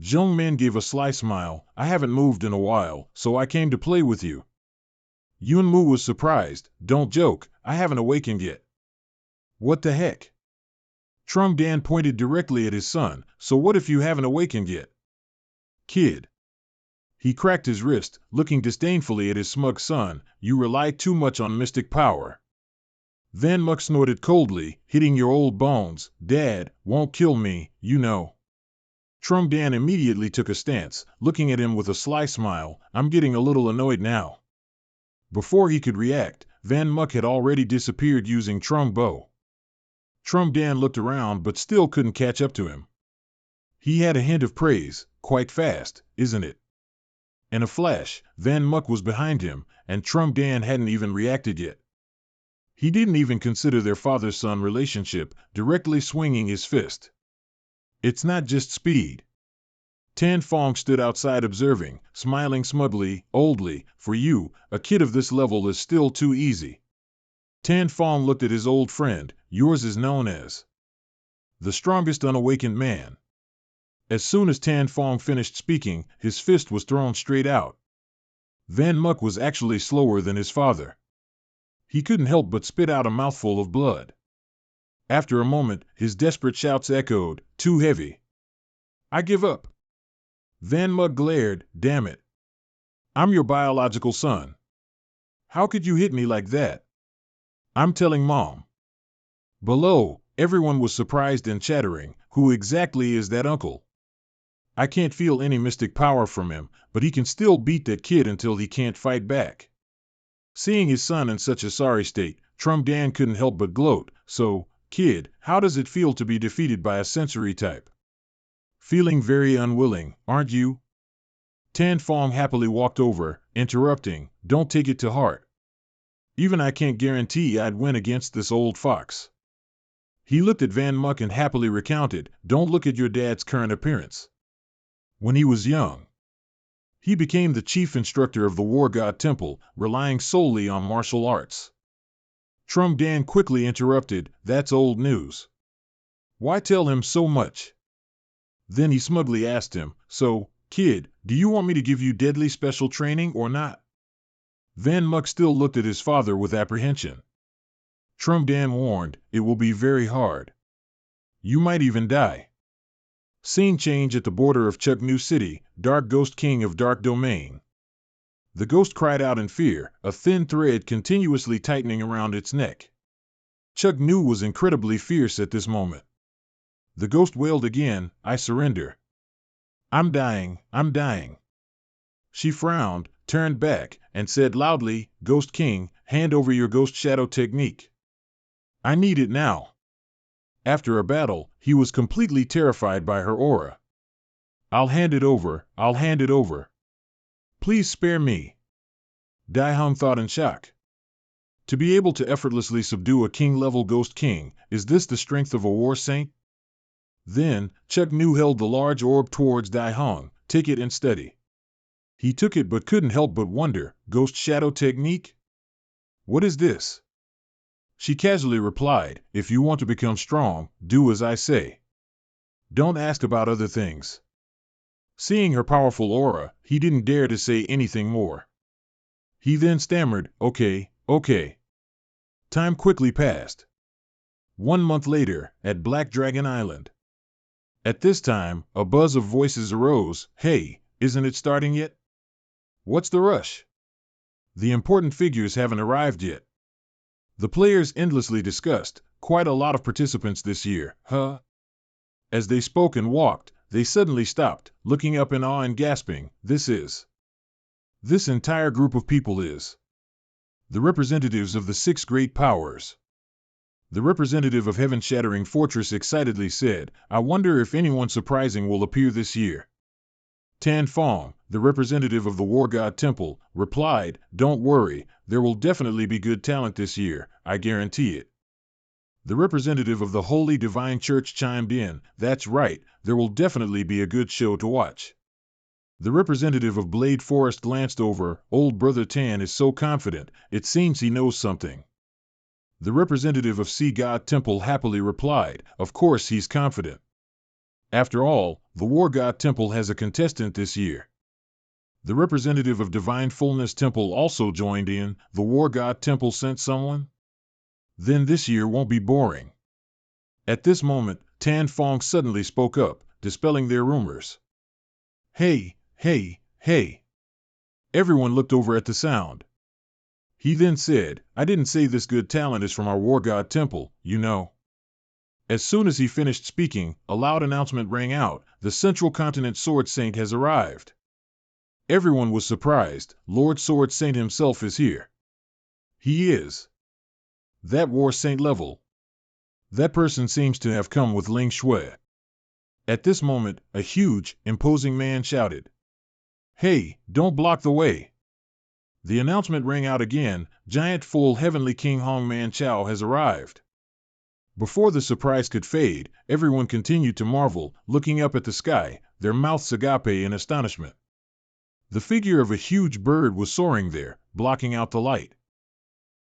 Zhong Min gave a sly smile, I haven't moved in a while, so I came to play with you. Yun Mu was surprised, don't joke, I haven't awakened yet. What the heck? Trung Dan pointed directly at his son, so what if you haven't awakened yet? Kid. He cracked his wrist, looking disdainfully at his smug son, you rely too much on mystic power. Van Muk snorted coldly, hitting your old bones, Dad, won't kill me, you know. Trung Dan immediately took a stance, looking at him with a sly smile, I'm getting a little annoyed now. Before he could react, Van Muk had already disappeared using Trung Bo. Trung Dan looked around but still couldn't catch up to him. He had a hint of praise, quite fast, isn't it? In a flash, Van Muk was behind him, and Trung Dan hadn't even reacted yet. He didn't even consider their father-son relationship, directly swinging his fist. It's not just speed. Tan Fong stood outside observing, smiling smugly, oldly, for you, a kid of this level is still too easy. Tan Fong looked at his old friend, yours is known as the strongest unawakened man. As soon as Tan Fong finished speaking, his fist was thrown straight out. Van Muk was actually slower than his father. He couldn't help but spit out a mouthful of blood. After a moment, his desperate shouts echoed, too heavy. I give up. Van Muk glared, damn it. I'm your biological son. How could you hit me like that? I'm telling Mom. Below, everyone was surprised and chattering, who exactly is that uncle? I can't feel any mystic power from him, but he can still beat that kid until he can't fight back. Seeing his son in such a sorry state, Trung Dan couldn't help but gloat, so, kid, how does it feel to be defeated by a sensory type? Feeling very unwilling, aren't you? Tan Fong happily walked over, interrupting, don't take it to heart. Even I can't guarantee I'd win against this old fox. He looked at Van Muk and happily recounted, don't look at your dad's current appearance. When he was young, he became the chief instructor of the War God Temple, relying solely on martial arts. Trung Dan quickly interrupted, that's old news. Why tell him so much? Then he smugly asked him, so, kid, do you want me to give you deadly special training or not? Van Muk still looked at his father with apprehension. Trung Dan warned, it will be very hard. You might even die. Scene change at the border of Chugnu City, Dark Ghost King of Dark Domain. The ghost cried out in fear, a thin thread continuously tightening around its neck. Chugnu was incredibly fierce at this moment. The ghost wailed again, I surrender. I'm dying, I'm dying. She frowned, turned back, and said loudly, Ghost King, hand over your ghost shadow technique. I need it now. After a battle, he was completely terrified by her aura. I'll hand it over, I'll hand it over. Please spare me. Dai Hung thought in shock. To be able to effortlessly subdue a king-level ghost king, is this the strength of a war saint? Then, Chugnu held the large orb towards Dai Hung, take it and study. He took it but couldn't help but wonder, ghost shadow technique? What is this? She casually replied, if you want to become strong, do as I say. Don't ask about other things. Seeing her powerful aura, he didn't dare to say anything more. He then stammered, okay. Time quickly passed. 1 month later, at Black Dragon Island. At this time, a buzz of voices arose. Hey, isn't it starting yet? What's the rush? The important figures haven't arrived yet. The players endlessly discussed. Quite a lot of participants this year, huh? As they spoke and walked, they suddenly stopped, looking up in awe and gasping. This entire group of people is the representatives of the 6 great powers. The representative of Heaven-Shattering Fortress excitedly said, I wonder if anyone surprising will appear this year. Tan Fong, the representative of the War God Temple, replied, Don't worry, there will definitely be good talent this year, I guarantee it. The representative of the Holy Divine Church chimed in, That's right, there will definitely be a good show to watch. The representative of Blade Forest glanced over. Old Brother Tan is so confident, it seems he knows something. The representative of Sea God Temple happily replied, Of course he's confident. After all, the War God Temple has a contestant this year. The representative of Divine Fullness Temple also joined in. The War God Temple sent someone? Then this year won't be boring. At this moment, Tan Fong suddenly spoke up, dispelling their rumors. Hey, hey, hey. Everyone looked over at the sound. He then said, I didn't say this good talent is from our War God Temple, you know. As soon as he finished speaking, a loud announcement rang out, the Central Continent Sword Saint has arrived. Everyone was surprised. Lord Sword Saint himself is here. He is. That War Saint level. That person seems to have come with Ling Shui. At this moment, a huge, imposing man shouted, Hey, don't block the way. The announcement rang out again, Giant Full Heavenly King Hong Man Chao has arrived. Before the surprise could fade, everyone continued to marvel, looking up at the sky, their mouths agape in astonishment. The figure of a huge bird was soaring there, blocking out the light.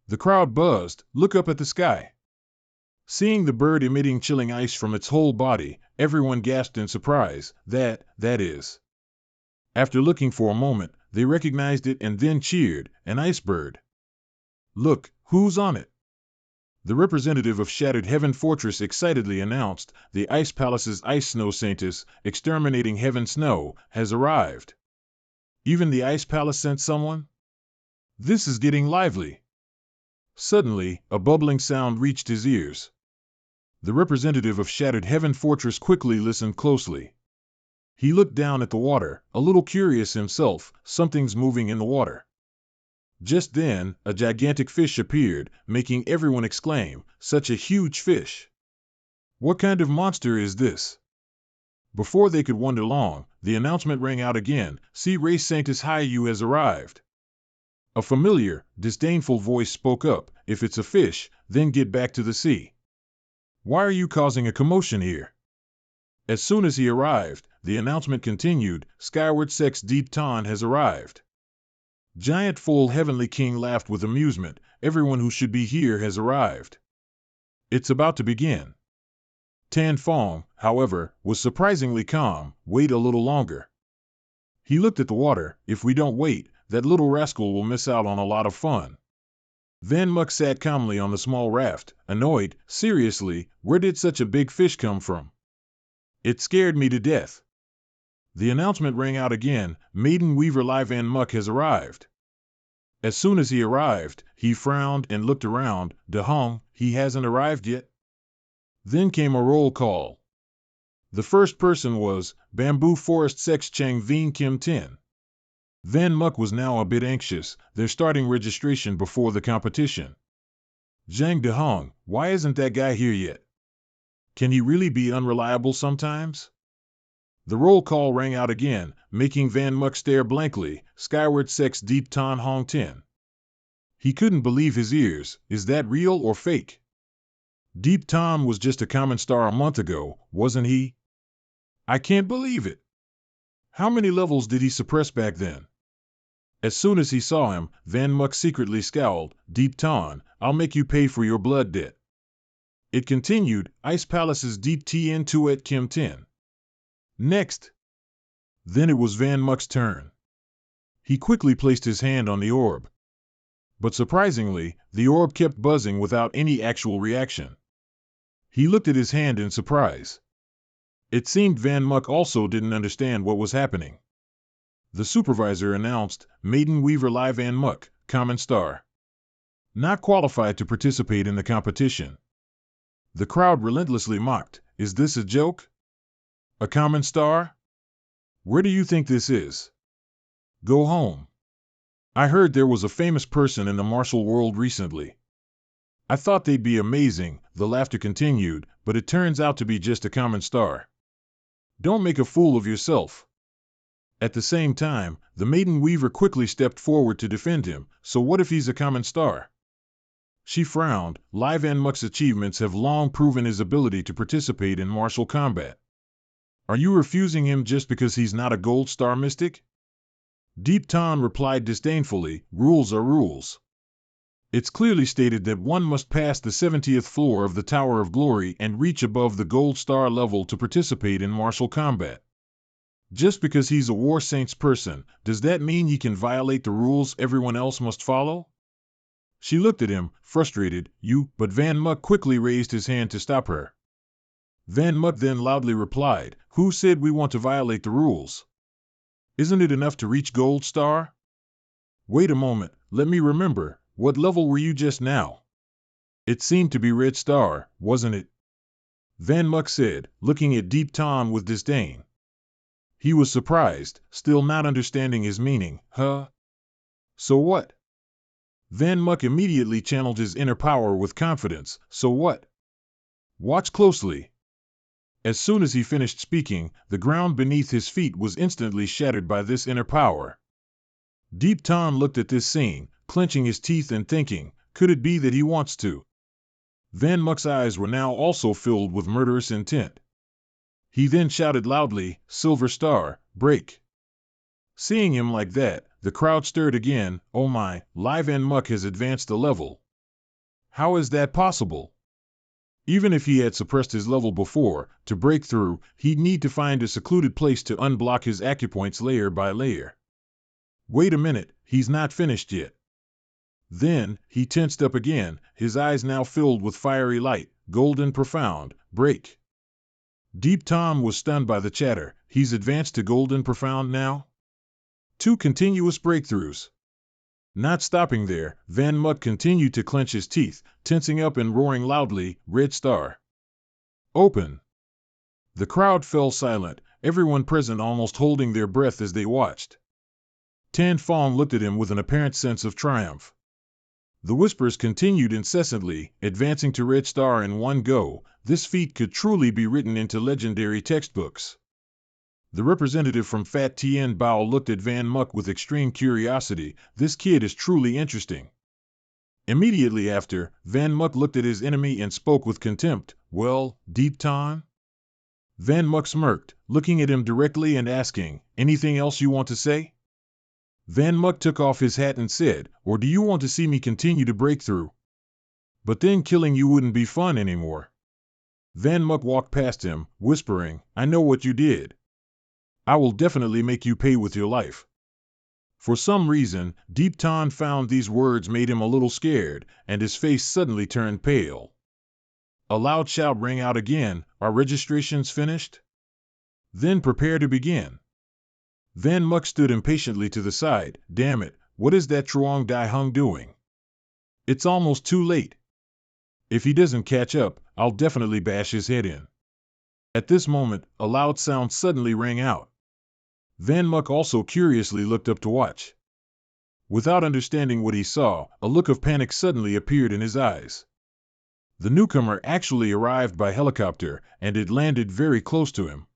The crowd buzzed, Look up at the sky. Seeing the bird emitting chilling ice from its whole body, everyone gasped in surprise. That is. After looking for a moment, they recognized it and then cheered, an ice bird. Look, who's on it? The representative of Shattered Heaven Fortress excitedly announced, the Ice Palace's Ice Snow Saintess, exterminating Heaven Snow, has arrived. Even the Ice Palace sent someone? This is getting lively. Suddenly, a bubbling sound reached his ears. The representative of Shattered Heaven Fortress quickly listened closely. He looked down at the water, a little curious himself. Something's moving in the water. Just then, a gigantic fish appeared, making everyone exclaim, Such a huge fish! What kind of monster is this? Before they could wonder long, the announcement rang out again, Sea Race Saintess Haiyu has arrived. A familiar, disdainful voice spoke up, If it's a fish, then get back to the sea. Why are you causing a commotion here? As soon as he arrived, the announcement continued, Skyward Sex Deep Tan has arrived. Giant Full Heavenly King laughed with amusement, Everyone who should be here has arrived. It's about to begin. Tan Fong, however, was surprisingly calm. Wait a little longer. He looked at the water. If we don't wait, that little rascal will miss out on a lot of fun. Van Muck sat calmly on the small raft, annoyed. Seriously, where did such a big fish come from? It scared me to death. The announcement rang out again, Maiden Weaver Lai Van Muck has arrived. As soon as he arrived, he frowned and looked around. De Hong, he hasn't arrived yet? Then came a roll call. The first person was Bamboo Forest Sex Chang Veen Kim Tin. Van Muck was now a bit anxious. They're starting registration before the competition. Zhang De Hong, why isn't that guy here yet? Can he really be unreliable sometimes? The roll call rang out again, making Van Muck stare blankly. Skyward Sex Deep Tan Hong Tin. He couldn't believe his ears. Is that real or fake? Deep Tom was just a common star a month ago, wasn't he? I can't believe it. How many levels did he suppress back then? As soon as he saw him, Van Muck secretly scowled. Deep Ton, I'll make you pay for your blood debt. It continued, Ice Palace's Deep Tien Tuet Kim Tin. Next. Then it was Van Muck's turn. He quickly placed his hand on the orb. But surprisingly, the orb kept buzzing without any actual reaction. He looked at his hand in surprise. It seemed Van Muck also didn't understand what was happening. The supervisor announced, Maiden Weaver Live Van Muck, Common Star. Not qualified to participate in the competition. The crowd relentlessly mocked, is this a joke? A common star? Where do you think this is? Go home. I heard there was a famous person in the martial world recently. I thought they'd be amazing, the laughter continued, but it turns out to be just a common star. Don't make a fool of yourself. At the same time, the Maiden Weaver quickly stepped forward to defend him, so what if he's a common star? She frowned. Live Van Muck's achievements have long proven his ability to participate in martial combat. Are you refusing him just because he's not a gold star mystic? Deep Tan replied disdainfully, rules are rules. It's clearly stated that one must pass the 70th floor of the Tower of Glory and reach above the gold star level to participate in martial combat. Just because he's a War Saints person, does that mean he can violate the rules everyone else must follow? She looked at him, frustrated, but Van Muck quickly raised his hand to stop her. Van Muck then loudly replied, who said we want to violate the rules? Isn't it enough to reach Gold Star? Wait a moment, let me remember, what level were you just now? It seemed to be Red Star, wasn't it? Van Muck said, looking at Deep Tan with disdain. He was surprised, still not understanding his meaning. Huh? So what? Van Muck immediately channeled his inner power with confidence. So what? Watch closely. As soon as he finished speaking, the ground beneath his feet was instantly shattered by this inner power. Deep Tan looked at this scene, clenching his teeth and thinking, could it be that he wants to? Van Muck's eyes were now also filled with murderous intent. He then shouted loudly, Silver Star, break. Seeing him like that, the crowd stirred again. Oh my, Live Van Muck has advanced a level. How is that possible? Even if he had suppressed his level before, to break through, he'd need to find a secluded place to unblock his acupoints layer by layer. Wait a minute, he's not finished yet. Then, he tensed up again, his eyes now filled with fiery light, golden profound, break. Deep Tan was stunned by the chatter. He's advanced to golden profound now? 2 continuous breakthroughs. Not stopping there, Van Muck continued to clench his teeth, tensing up and roaring loudly, Red Star. Open. The crowd fell silent, everyone present almost holding their breath as they watched. Tan Fong looked at him with an apparent sense of triumph. The whispers continued incessantly, advancing to Red Star in one go. This feat could truly be written into legendary textbooks. The representative from Fat Tien Bao looked at Van Muck with extreme curiosity. This kid is truly interesting. Immediately after, Van Muck looked at his enemy and spoke with contempt. Well, Deep Tan? Van Muck smirked, looking at him directly and asking, anything else you want to say? Van Muck took off his hat and said, or do you want to see me continue to break through? But then killing you wouldn't be fun anymore. Van Muck walked past him, whispering, I know what you did. I will definitely make you pay with your life. For some reason, Deep Tan found these words made him a little scared, and his face suddenly turned pale. A loud shout rang out again, are registrations finished? Then prepare to begin. Van Muck stood impatiently to the side. Damn it, what is that Truong Dai Hung doing? It's almost too late. If he doesn't catch up, I'll definitely bash his head in. At this moment, a loud sound suddenly rang out. Van Muck also curiously looked up to watch. Without understanding what he saw, a look of panic suddenly appeared in his eyes. The newcomer actually arrived by helicopter, and it landed very close to him.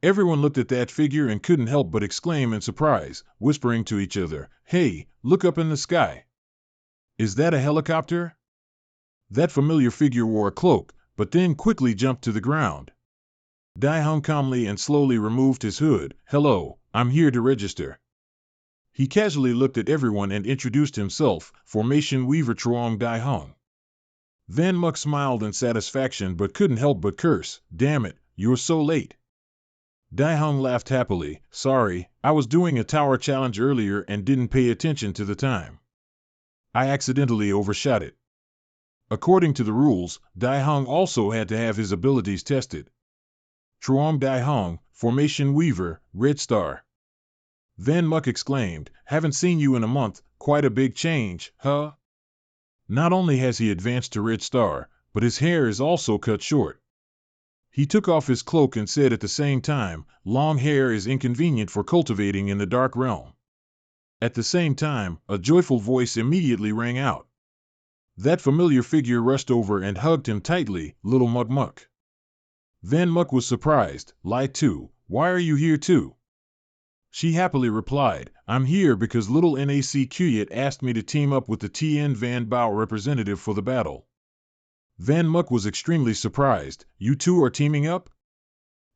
Everyone looked at that figure and couldn't help but exclaim in surprise, whispering to each other, hey, look up in the sky. Is that a helicopter? That familiar figure wore a cloak, but then quickly jumped to the ground. Dai Hung calmly and slowly removed his hood. Hello, I'm here to register. He casually looked at everyone and introduced himself, Formation Weaver Truong Dai Hung. Van Muck smiled in satisfaction but couldn't help but curse. Damn it, you're so late. Dai Hung laughed happily. Sorry, I was doing a tower challenge earlier and didn't pay attention to the time. I accidentally overshot it. According to the rules, Dai Hong also had to have his abilities tested. Truong Dai Hong, Formation Weaver, Red Star. Van Muck exclaimed, haven't seen you in a month, quite a big change, huh? Not only has he advanced to Red Star, but his hair is also cut short. He took off his cloak and said at the same time, long hair is inconvenient for cultivating in the dark realm. At the same time, a joyful voice immediately rang out. That familiar figure rushed over and hugged him tightly, little Muk Muk. Van Muck was surprised. Lai Tu, why are you here too? She happily replied, I'm here because little Nac Kuyet asked me to team up with the Tien Van Bao representative for the battle. Van Muck was extremely surprised. You two are teaming up?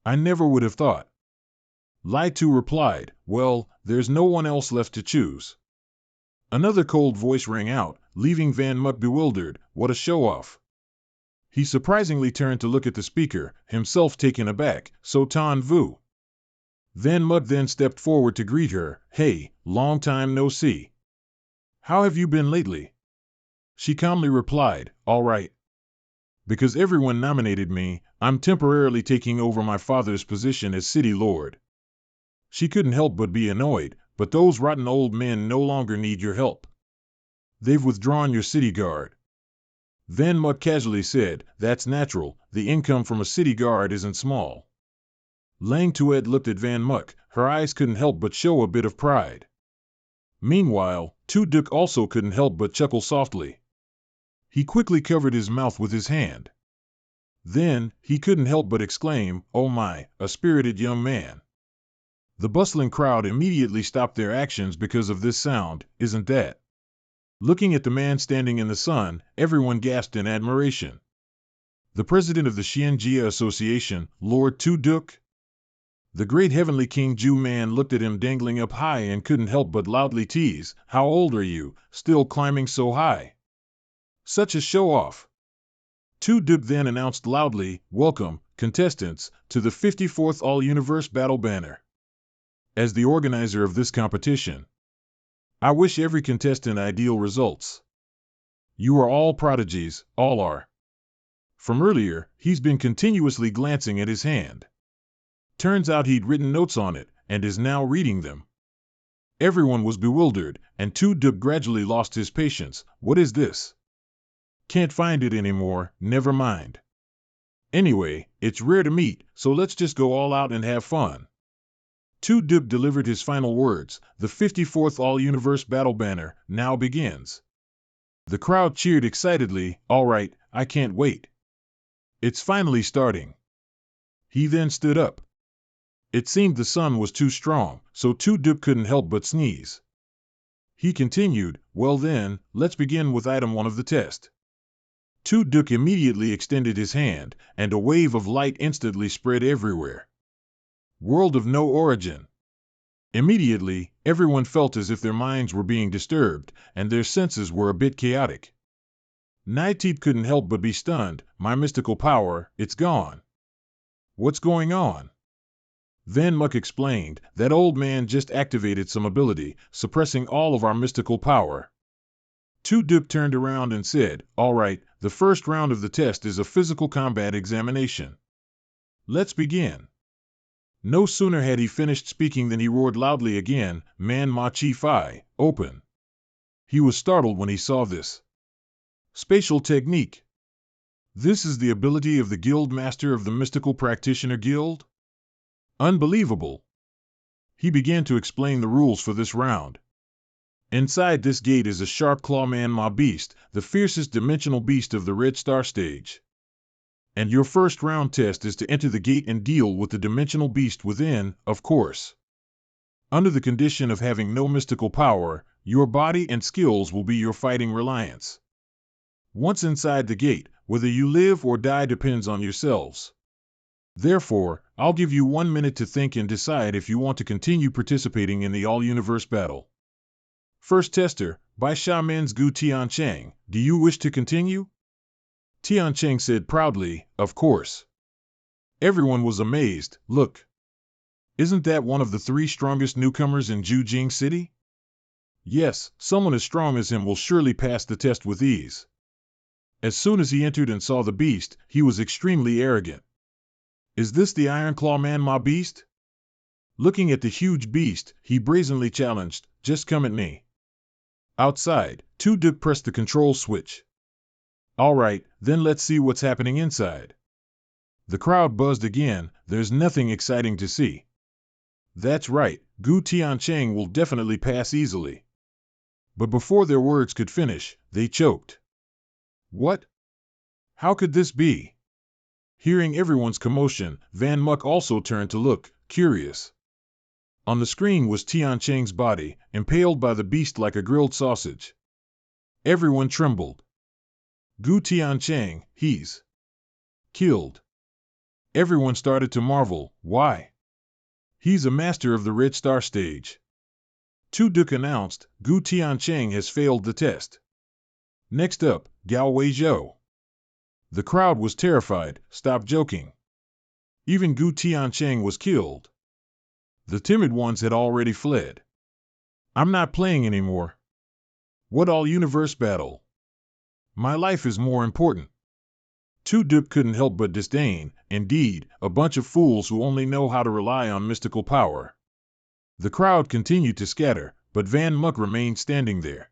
I never would have thought. Lai Tu replied, well, there's no one else left to choose. Another cold voice rang out, leaving Van Muck bewildered. What a show-off. He surprisingly turned to look at the speaker, himself taken aback. So Tan Vu. Van Muck then stepped forward to greet her. Hey, long time no see. How have you been lately? She calmly replied, all right. Because everyone nominated me, I'm temporarily taking over my father's position as city lord. She couldn't help but be annoyed, but those rotten old men no longer need your help. They've withdrawn your city guard. Van Muck casually said, that's natural, the income from a city guard isn't small. Lang Tuet looked at Van Muck, her eyes couldn't help but show a bit of pride. Meanwhile, Tu Duc also couldn't help but chuckle softly. He quickly covered his mouth with his hand. Then, he couldn't help but exclaim, oh my, a spirited young man. The bustling crowd immediately stopped their actions because of this sound, isn't that? Looking at the man standing in the sun, everyone gasped in admiration. The president of the Xianjia Association, Lord Tu Duc? The great heavenly King Ju man looked at him dangling up high and couldn't help but loudly tease, how old are you, still climbing so high? Such a show-off. Tu Duc then announced loudly, welcome, contestants, to the 54th All-Universe Battle Banner. As the organizer of this competition, I wish every contestant ideal results. You are all prodigies, all are. From earlier, he's been continuously glancing at his hand. Turns out he'd written notes on it, and is now reading them. Everyone was bewildered, and Tu Duc gradually lost his patience. What is this? Can't find it anymore, never mind. Anyway, it's rare to meet, so let's just go all out and have fun. Tu Duc delivered his final words. The 54th All-Universe Battle Banner now begins. The crowd cheered excitedly. All right, I can't wait. It's finally starting. He then stood up. It seemed the sun was too strong, so Tu Duc couldn't help but sneeze. He continued, well then, let's begin with item 1 of the test. Tu Duc immediately extended his hand, and a wave of light instantly spread everywhere. World of no origin. Immediately, everyone felt as if their minds were being disturbed, and their senses were a bit chaotic. Naitip couldn't help but be stunned. My mystical power, it's gone. What's going on? Van Muck explained, that old man just activated some ability, suppressing all of our mystical power. Tu Duc turned around and said, all right, the first round of the test is a physical combat examination. Let's begin. No sooner had he finished speaking than he roared loudly again, Man Ma Chi Fi, open. He was startled when he saw this. Spatial technique. This is the ability of the Guild Master of the Mystical Practitioner Guild? Unbelievable. He began to explain the rules for this round. Inside this gate is a sharp claw Man Ma Beast, the fiercest dimensional beast of the Red Star stage. And your first round test is to enter the gate and deal with the dimensional beast within, of course. Under the condition of having no mystical power, your body and skills will be your fighting reliance. Once inside the gate, whether you live or die depends on yourselves. Therefore, I'll give you 1 minute to think and decide if you want to continue participating in the all-universe battle. First tester, by Xiamen's Gu Tiancheng, do you wish to continue? Tiancheng said proudly, of course. Everyone was amazed. Look. Isn't that one of the 3 strongest newcomers in Jujing City? Yes, someone as strong as him will surely pass the test with ease. As soon as he entered and saw the beast, he was extremely arrogant. Is this the Ironclaw Manhua beast? Looking at the huge beast, he brazenly challenged, just come at me. Outside, Duke pressed the control switch. All right, then let's see what's happening inside. The crowd buzzed again. There's nothing exciting to see. That's right, Gu Tiancheng will definitely pass easily. But before their words could finish, they choked. What? How could this be? Hearing everyone's commotion, Van Muck also turned to look, curious. On the screen was Tiancheng's body, impaled by the beast like a grilled sausage. Everyone trembled. Gu Tiancheng, he's killed. Everyone started to marvel, why? He's a master of the Red Star stage. Duke announced, Gu Tiancheng has failed the test. Next up, Gao Weizhou. The crowd was terrified. Stop joking. Even Gu Tiancheng was killed. The timid ones had already fled. I'm not playing anymore. What all-universe battle? My life is more important. Duke couldn't help but disdain, indeed, a bunch of fools who only know how to rely on mystical power. The crowd continued to scatter, but Van Muck remained standing there.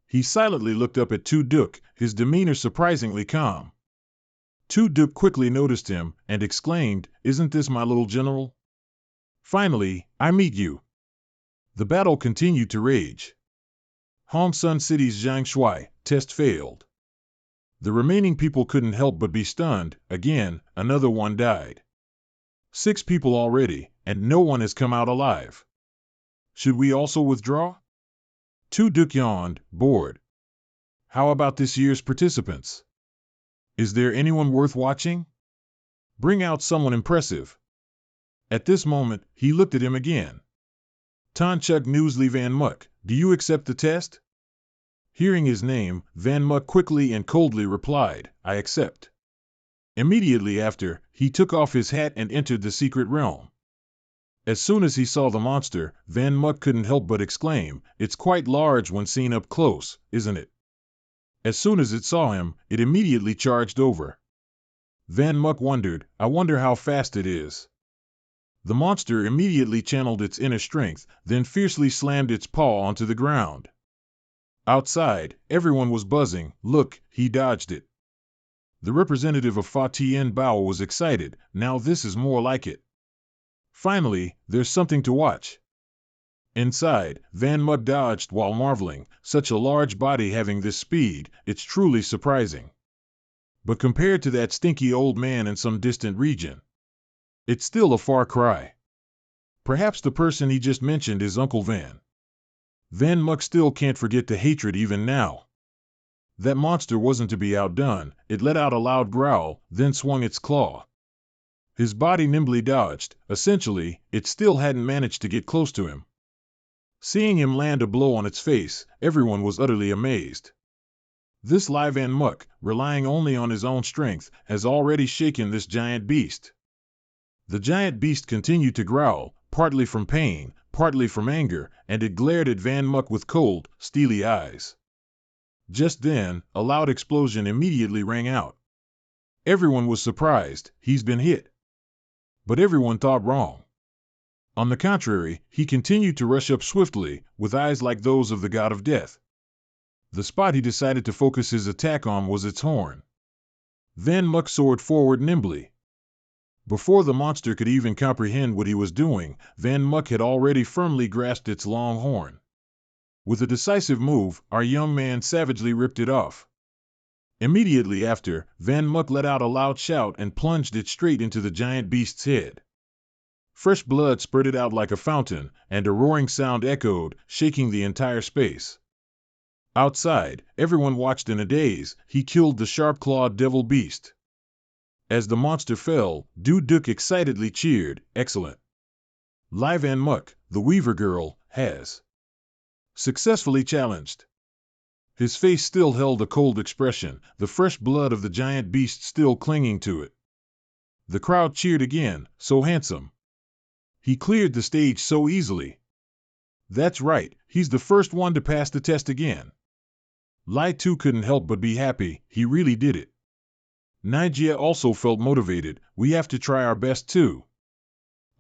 He silently looked up at Duke, his demeanor surprisingly calm. Duke quickly noticed him and exclaimed, isn't this my little general? Finally, I meet you. The battle continued to rage. Hong Sun City's Zhang Shui test failed. The remaining people couldn't help but be stunned. Again, another one died. 6 people already, and no one has come out alive. Should we also withdraw? Duke yawned, bored. How about this year's participants? Is there anyone worth watching? Bring out someone impressive. At this moment, he looked at him again. Tanchuk Newsley Van Muck, do you accept the test? Hearing his name, Van Muck quickly and coldly replied, I accept. Immediately after, he took off his hat and entered the secret realm. As soon as he saw the monster, Van Muck couldn't help but exclaim, it's quite large when seen up close, isn't it? As soon as it saw him, it immediately charged over. Van Muck wondered, I wonder how fast it is. The monster immediately channeled its inner strength, then fiercely slammed its paw onto the ground. Outside, everyone was buzzing, look, he dodged it. The representative of Fa Tien Bao was excited, now this is more like it. Finally, there's something to watch. Inside, Van Muck dodged while marveling, such a large body having this speed, it's truly surprising. But compared to that stinky old man in some distant region, it's still a far cry. Perhaps the person he just mentioned is Uncle Van. Van Muck still can't forget the hatred even now. That monster wasn't to be outdone, it let out a loud growl, then swung its claw. His body nimbly dodged, essentially, it still hadn't managed to get close to him. Seeing him land a blow on its face, everyone was utterly amazed. This live Van Muck, relying only on his own strength, has already shaken this giant beast. The giant beast continued to growl, partly from pain, partly from anger, and it glared at Van Muck with cold, steely eyes. Just then, a loud explosion immediately rang out. Everyone was surprised, he's been hit. But everyone thought wrong. On the contrary, he continued to rush up swiftly, with eyes like those of the god of death. The spot he decided to focus his attack on was its horn. Van Muck soared forward nimbly. Before the monster could even comprehend what he was doing, Van Muck had already firmly grasped its long horn. With a decisive move, our young man savagely ripped it off. Immediately after, Van Muck let out a loud shout and plunged it straight into the giant beast's head. Fresh blood spurted out like a fountain, and a roaring sound echoed, shaking the entire space. Outside, everyone watched in a daze. He killed the sharp-clawed devil beast. As the monster fell, Duke excitedly cheered, excellent. Live Van Muck, the Weaver Girl, has successfully challenged. His face still held a cold expression, the fresh blood of the giant beast still clinging to it. The crowd cheered again, so handsome. He cleared the stage so easily. That's right, he's the first one to pass the test again. Lai Tu couldn't help but be happy, he really did it. Nijia also felt motivated, we have to try our best too.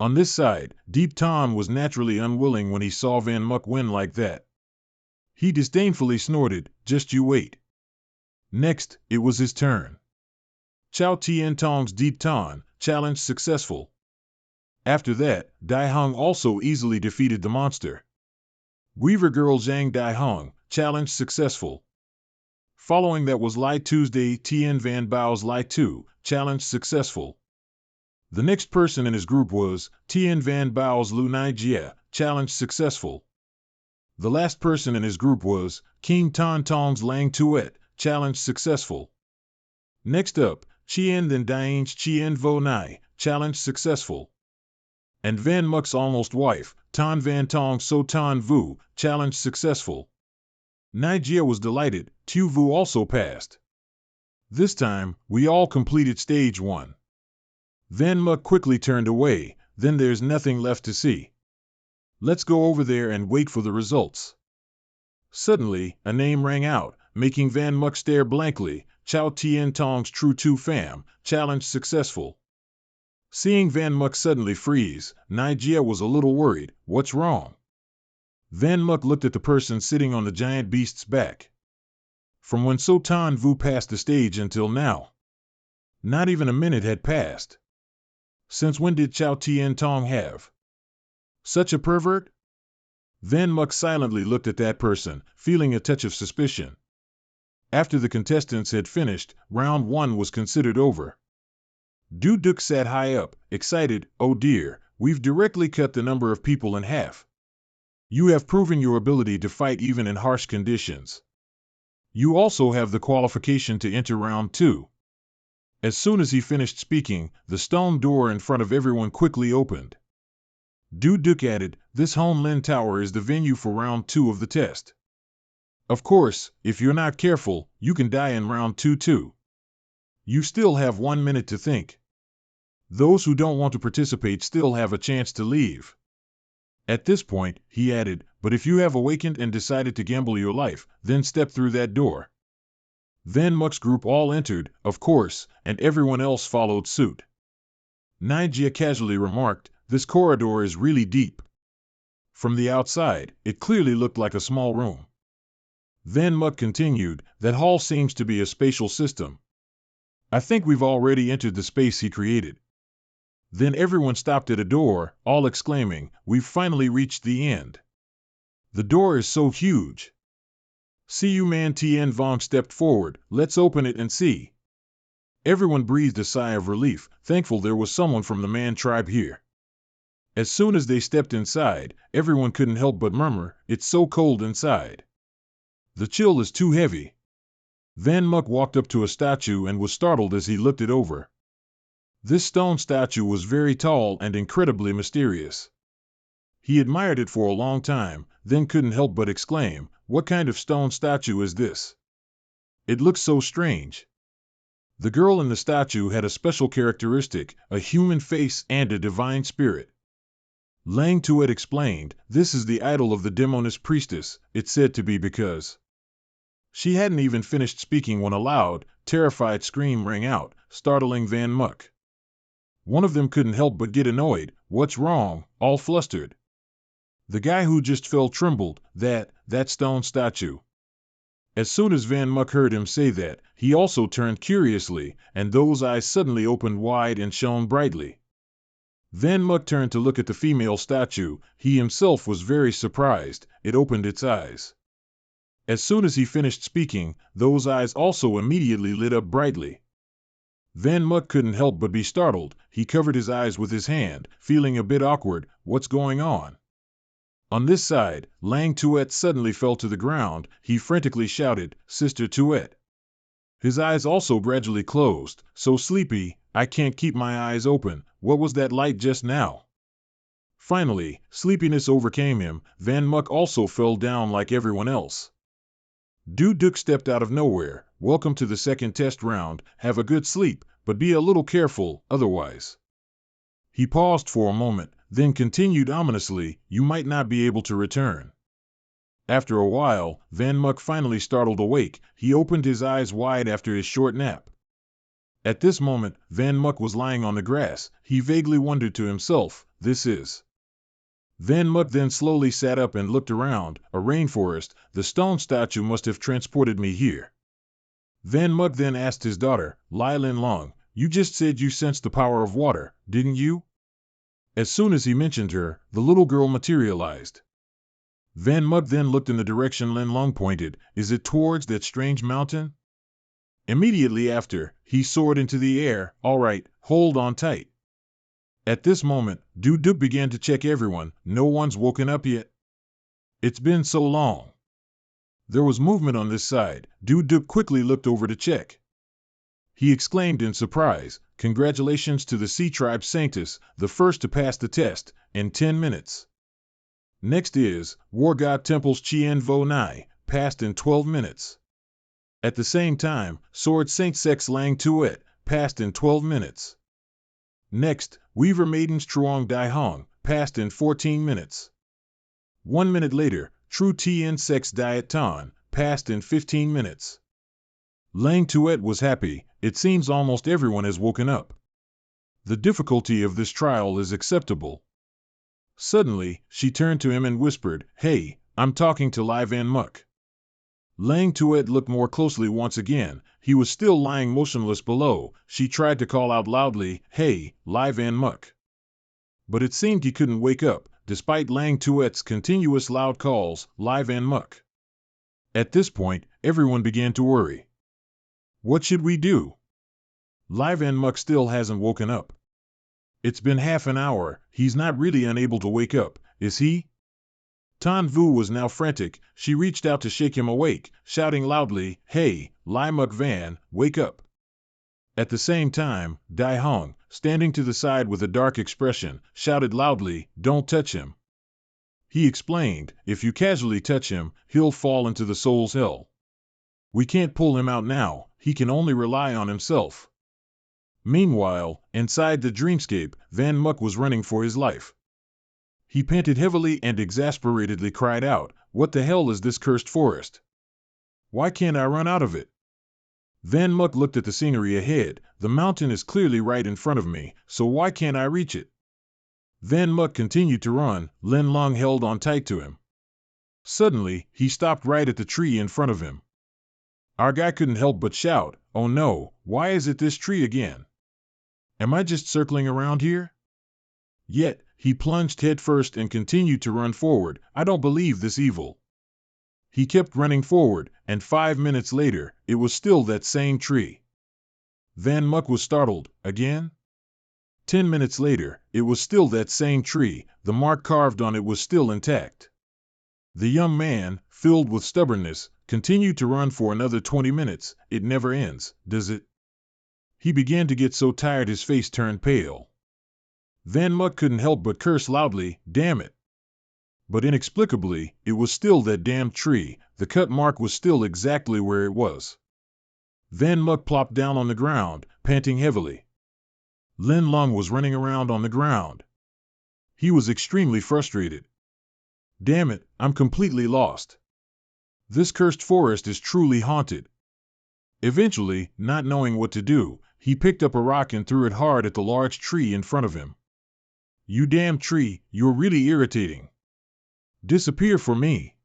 On this side, Deep Tan was naturally unwilling when he saw Van Muk win like that. He disdainfully snorted, just you wait. Next, it was his turn. Chao Tien Tong's Deep Tan, challenge successful. After that, Dai Hong also easily defeated the monster. Weaver Girl Zhang Dai Hong, challenge successful. Following that was Lai Tuesday Tien Van Bao's Lai Tu, challenge successful. The next person in his group was Tien Van Bao's Lu Nijia, challenge successful. The last person in his group was King Tan Tong's Lang Tuet, challenge successful. Next up, Chien Then Daing's Chien Vo Nai, challenge successful. And Van Muk's almost wife, Tan Van Tong So Tan Vu, challenge successful. Nijia was delighted, Tu Vu also passed. This time, we all completed stage 1. Van Muk quickly turned away, then there's nothing left to see. Let's go over there and wait for the results. Suddenly, a name rang out, making Van Muk stare blankly, Chao Tien Tong's True Tu Fam, challenge successful. Seeing Van Muk suddenly freeze, Nijia was a little worried, what's wrong? Van Muk looked at the person sitting on the giant beast's back. From when So Tan Vu passed the stage until now. Not even a minute had passed. Since when did Chao Tien Tong have such a pervert? Van Muk silently looked at that person, feeling a touch of suspicion. After the contestants had finished, round 1 was considered over. Du Duk sat high up, excited, oh dear, we've directly cut the number of people in half. You have proven your ability to fight even in harsh conditions. You also have the qualification to enter round 2. As soon as he finished speaking, the stone door in front of everyone quickly opened. Du Duk added, this Hon Lin Tower is the venue for round 2 of the test. Of course, if you're not careful, you can die in round 2 too. You still have 1 minute to think. Those who don't want to participate still have a chance to leave. At this point, he added, but if you have awakened and decided to gamble your life, then step through that door. Van Muk's group all entered, of course, and everyone else followed suit. Nijia casually remarked, this corridor is really deep. From the outside, it clearly looked like a small room. Van Muk continued, that hall seems to be a spatial system. I think we've already entered the space he created. Then everyone stopped at a door, all exclaiming, we've finally reached the end. The door is so huge. See you Man Tien Vong stepped forward, let's open it and see. Everyone breathed a sigh of relief, thankful there was someone from the Man tribe here. As soon as they stepped inside, everyone couldn't help but murmur, it's so cold inside. The chill is too heavy. Van Muk walked up to a statue and was startled as he looked it over. This stone statue was very tall and incredibly mysterious. He admired it for a long time, then couldn't help but exclaim, what kind of stone statue is this? It looks so strange. The girl in the statue had a special characteristic, a human face and a divine spirit. Lang Tuet explained, this is the idol of the demoness priestess, it's said to be because. She hadn't even finished speaking when a loud, terrified scream rang out, startling Van Muk. One of them couldn't help but get annoyed, what's wrong, all flustered. The guy who just fell trembled, that stone statue. As soon as Van Muk heard him say that, he also turned curiously, and those eyes suddenly opened wide and shone brightly. Van Muk turned to look at the female statue, he himself was very surprised, it opened its eyes. As soon as he finished speaking, those eyes also immediately lit up brightly. Van Muk couldn't help but be startled, he covered his eyes with his hand, feeling a bit awkward, what's going on? On this side, Lang Tuet suddenly fell to the ground, he frantically shouted, Sister Tuet. His eyes also gradually closed, so sleepy, I can't keep my eyes open, what was that light just now? Finally, sleepiness overcame him, Van Muk also fell down like everyone else. Du Duk stepped out of nowhere, welcome to the second test round, have a good sleep, but be a little careful, otherwise. He paused for a moment, then continued ominously, "You might not be able to return." After a while, Van Muck finally startled awake. He opened his eyes wide after his short nap. At this moment, Van Muck was lying on the grass. He vaguely wondered to himself, "This is..." Van Muck then slowly sat up and looked around. A rainforest. The stone statue must have transported me here. Van Muck then asked his daughter, Lai Lin Long, "You just said you sensed the power of water, didn't you?" As soon as he mentioned her, the little girl materialized. Van Muck then looked in the direction Lin Long pointed. "Is it towards that strange mountain?" Immediately after, he soared into the air. "All right, hold on tight." At this moment, Duk began to check everyone. "No one's woken up yet? It's been so long." There was movement on this side. Duk quickly looked over to check. He exclaimed in surprise, "Congratulations to the Sea Tribe Sanctus, the first to pass the test, in 10 minutes. Next is, War God Temple's Chien Vo Nai, passed in 12 minutes. At the same time, Sword Saint Sex Lang Tuet, passed in 12 minutes. Next, Weaver Maiden's Truong Dai Hong, passed in 14 minutes. 1 minute later, True Tien Sex Diet Ton, passed in 15 minutes. Lang Tuet was happy. It seems almost everyone has woken up. The difficulty of this trial is acceptable." Suddenly, she turned to him and whispered, "Hey, I'm talking to Lai Van Muck." Lang Tuet looked more closely once again. He was still lying motionless below. She tried to call out loudly, "Hey, Lai Van Muck." But it seemed he couldn't wake up, despite Lang Tuet's continuous loud calls, "Lai Van Muck." At this point, everyone began to worry. What should we do? Lai Van Muck still hasn't woken up. It's been half an hour. He's not really unable to wake up, is he? Tan Vu was now frantic. She reached out to shake him awake, shouting loudly, "Hey, Lai Muck Van, wake up." At the same time, Dai Hong, standing to the side with a dark expression, shouted loudly, "Don't touch him." He explained, "If you casually touch him, he'll fall into the soul's hell. We can't pull him out now. He can only rely on himself." Meanwhile, inside the dreamscape, Van Muck was running for his life. He panted heavily and exasperatedly cried out, "What the hell is this cursed forest? Why can't I run out of it?" Van Muck looked at the scenery ahead. "The mountain is clearly right in front of me, so why can't I reach it?" Van Muck continued to run. Lin Long held on tight to him. Suddenly, he stopped right at the tree in front of him. Our guy couldn't help but shout, "Oh no, why is it this tree again? Am I just circling around here?" Yet, he plunged headfirst and continued to run forward. "I don't believe this evil." He kept running forward, and 5 minutes later, it was still that same tree. Van Muck was startled. Again? 10 minutes later, it was still that same tree. The mark carved on it was still intact. The young man, filled with stubbornness, continued to run for another 20 minutes. It never ends, does it? He began to get so tired his face turned pale. Van Muck couldn't help but curse loudly, "Damn it." But inexplicably, it was still that damned tree. The cut mark was still exactly where it was. Van Muck plopped down on the ground, panting heavily. Lin Long was running around on the ground. He was extremely frustrated. "Damn it, I'm completely lost. This cursed forest is truly haunted." Eventually, not knowing what to do, he picked up a rock and threw it hard at the large tree in front of him. "You damn tree, you're really irritating. Disappear for me."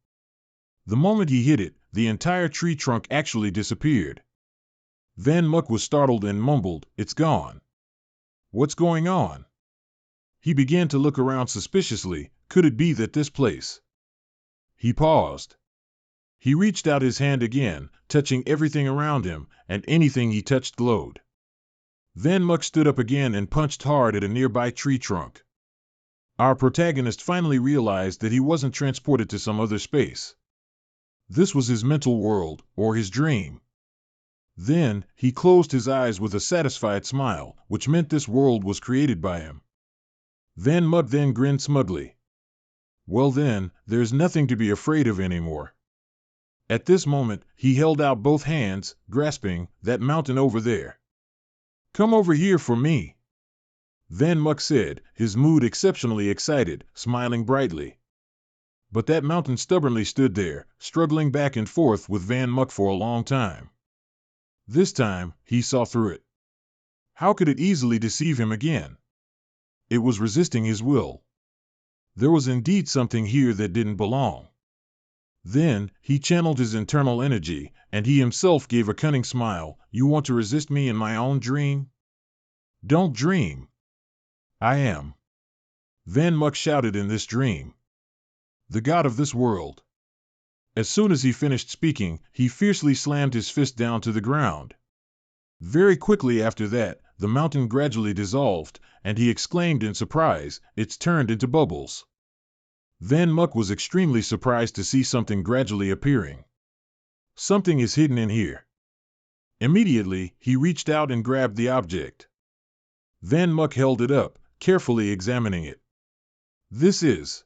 The moment he hit it, the entire tree trunk actually disappeared. Van Muck was startled and mumbled, "It's gone. What's going on?" He began to look around suspiciously. Could it be that this place? He paused. He reached out his hand again, touching everything around him, and anything he touched glowed. Van Muck stood up again and punched hard at a nearby tree trunk. Our protagonist finally realized that he wasn't transported to some other space. This was his mental world, or his dream. Then, he closed his eyes with a satisfied smile, which meant this world was created by him. Van Muck then grinned smugly. Well then, there's nothing to be afraid of anymore. At this moment, he held out both hands, grasping that mountain over there. "Come over here for me." Van Muck said, his mood exceptionally excited, smiling brightly. But that mountain stubbornly stood there, struggling back and forth with Van Muck for a long time. This time, he saw through it. How could it easily deceive him again? It was resisting his will. There was indeed something here that didn't belong. Then, he channeled his internal energy, and he himself gave a cunning smile. You want to resist me in my own dream? Don't dream. I am. Van Muck shouted in this dream. The god of this world. As soon as he finished speaking, he fiercely slammed his fist down to the ground. Very quickly after that, the mountain gradually dissolved, and he exclaimed in surprise, it's turned into bubbles. Van Muck was extremely surprised to see something gradually appearing. Something is hidden in here. Immediately, he reached out and grabbed the object. Van Muck held it up, carefully examining it. This is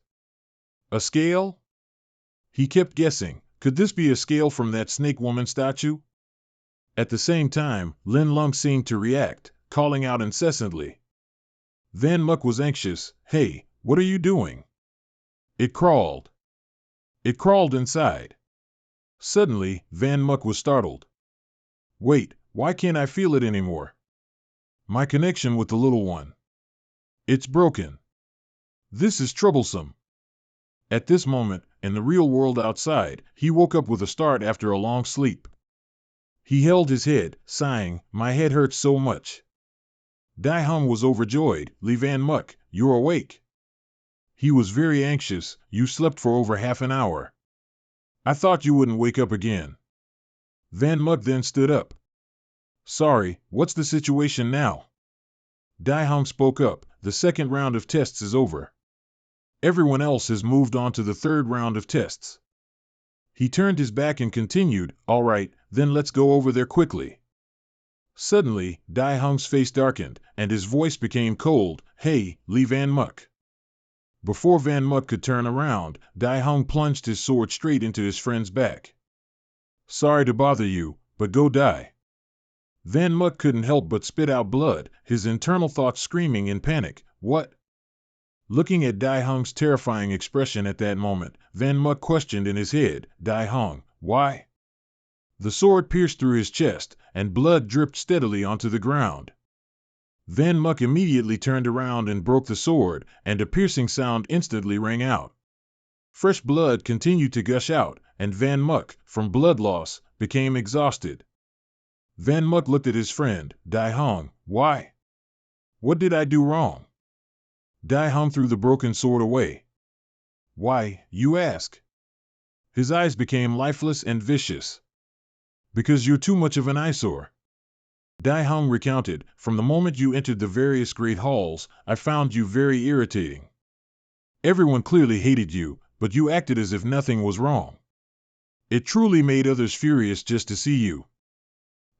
a scale? He kept guessing, could this be a scale from that snake woman statue? At the same time, Lin Lung seemed to react, calling out incessantly. Van Muck was anxious. Hey, what are you doing? It crawled. It crawled inside. Suddenly, Van Muck was startled. Wait, why can't I feel it anymore? My connection with the little one. It's broken. This is troublesome. At this moment, in the real world outside, he woke up with a start after a long sleep. He held his head, sighing, my head hurts so much. Dai Hung was overjoyed. Li Van Muck, you're awake. He was very anxious. You slept for over half an hour. I thought you wouldn't wake up again. Van Muck then stood up. Sorry, what's the situation now? Dai Hung spoke up. The second round of tests is over. Everyone else has moved on to the third round of tests. He turned his back and continued, all right, then let's go over there quickly. Suddenly, Dai Hung's face darkened, and his voice became cold. Hey, Li Van Muck. Before Van Muck could turn around, Dai Hung plunged his sword straight into his friend's back. Sorry to bother you, but go die. Van Muck couldn't help but spit out blood, his internal thoughts screaming in panic. What? Looking at Dai Hung's terrifying expression at that moment, Van Muck questioned in his head, Dai Hung, why? The sword pierced through his chest, and blood dripped steadily onto the ground. Van Muck immediately turned around and broke the sword, and a piercing sound instantly rang out. Fresh blood continued to gush out, and Van Muck, from blood loss, became exhausted. Van Muck looked at his friend, Dai Hung, why? What did I do wrong? Dai Hung threw the broken sword away. Why, you ask? His eyes became lifeless and vicious. Because you're too much of an eyesore. Dai Hung recounted, from the moment you entered the various great halls, I found you very irritating. Everyone clearly hated you, but you acted as if nothing was wrong. It truly made others furious just to see you.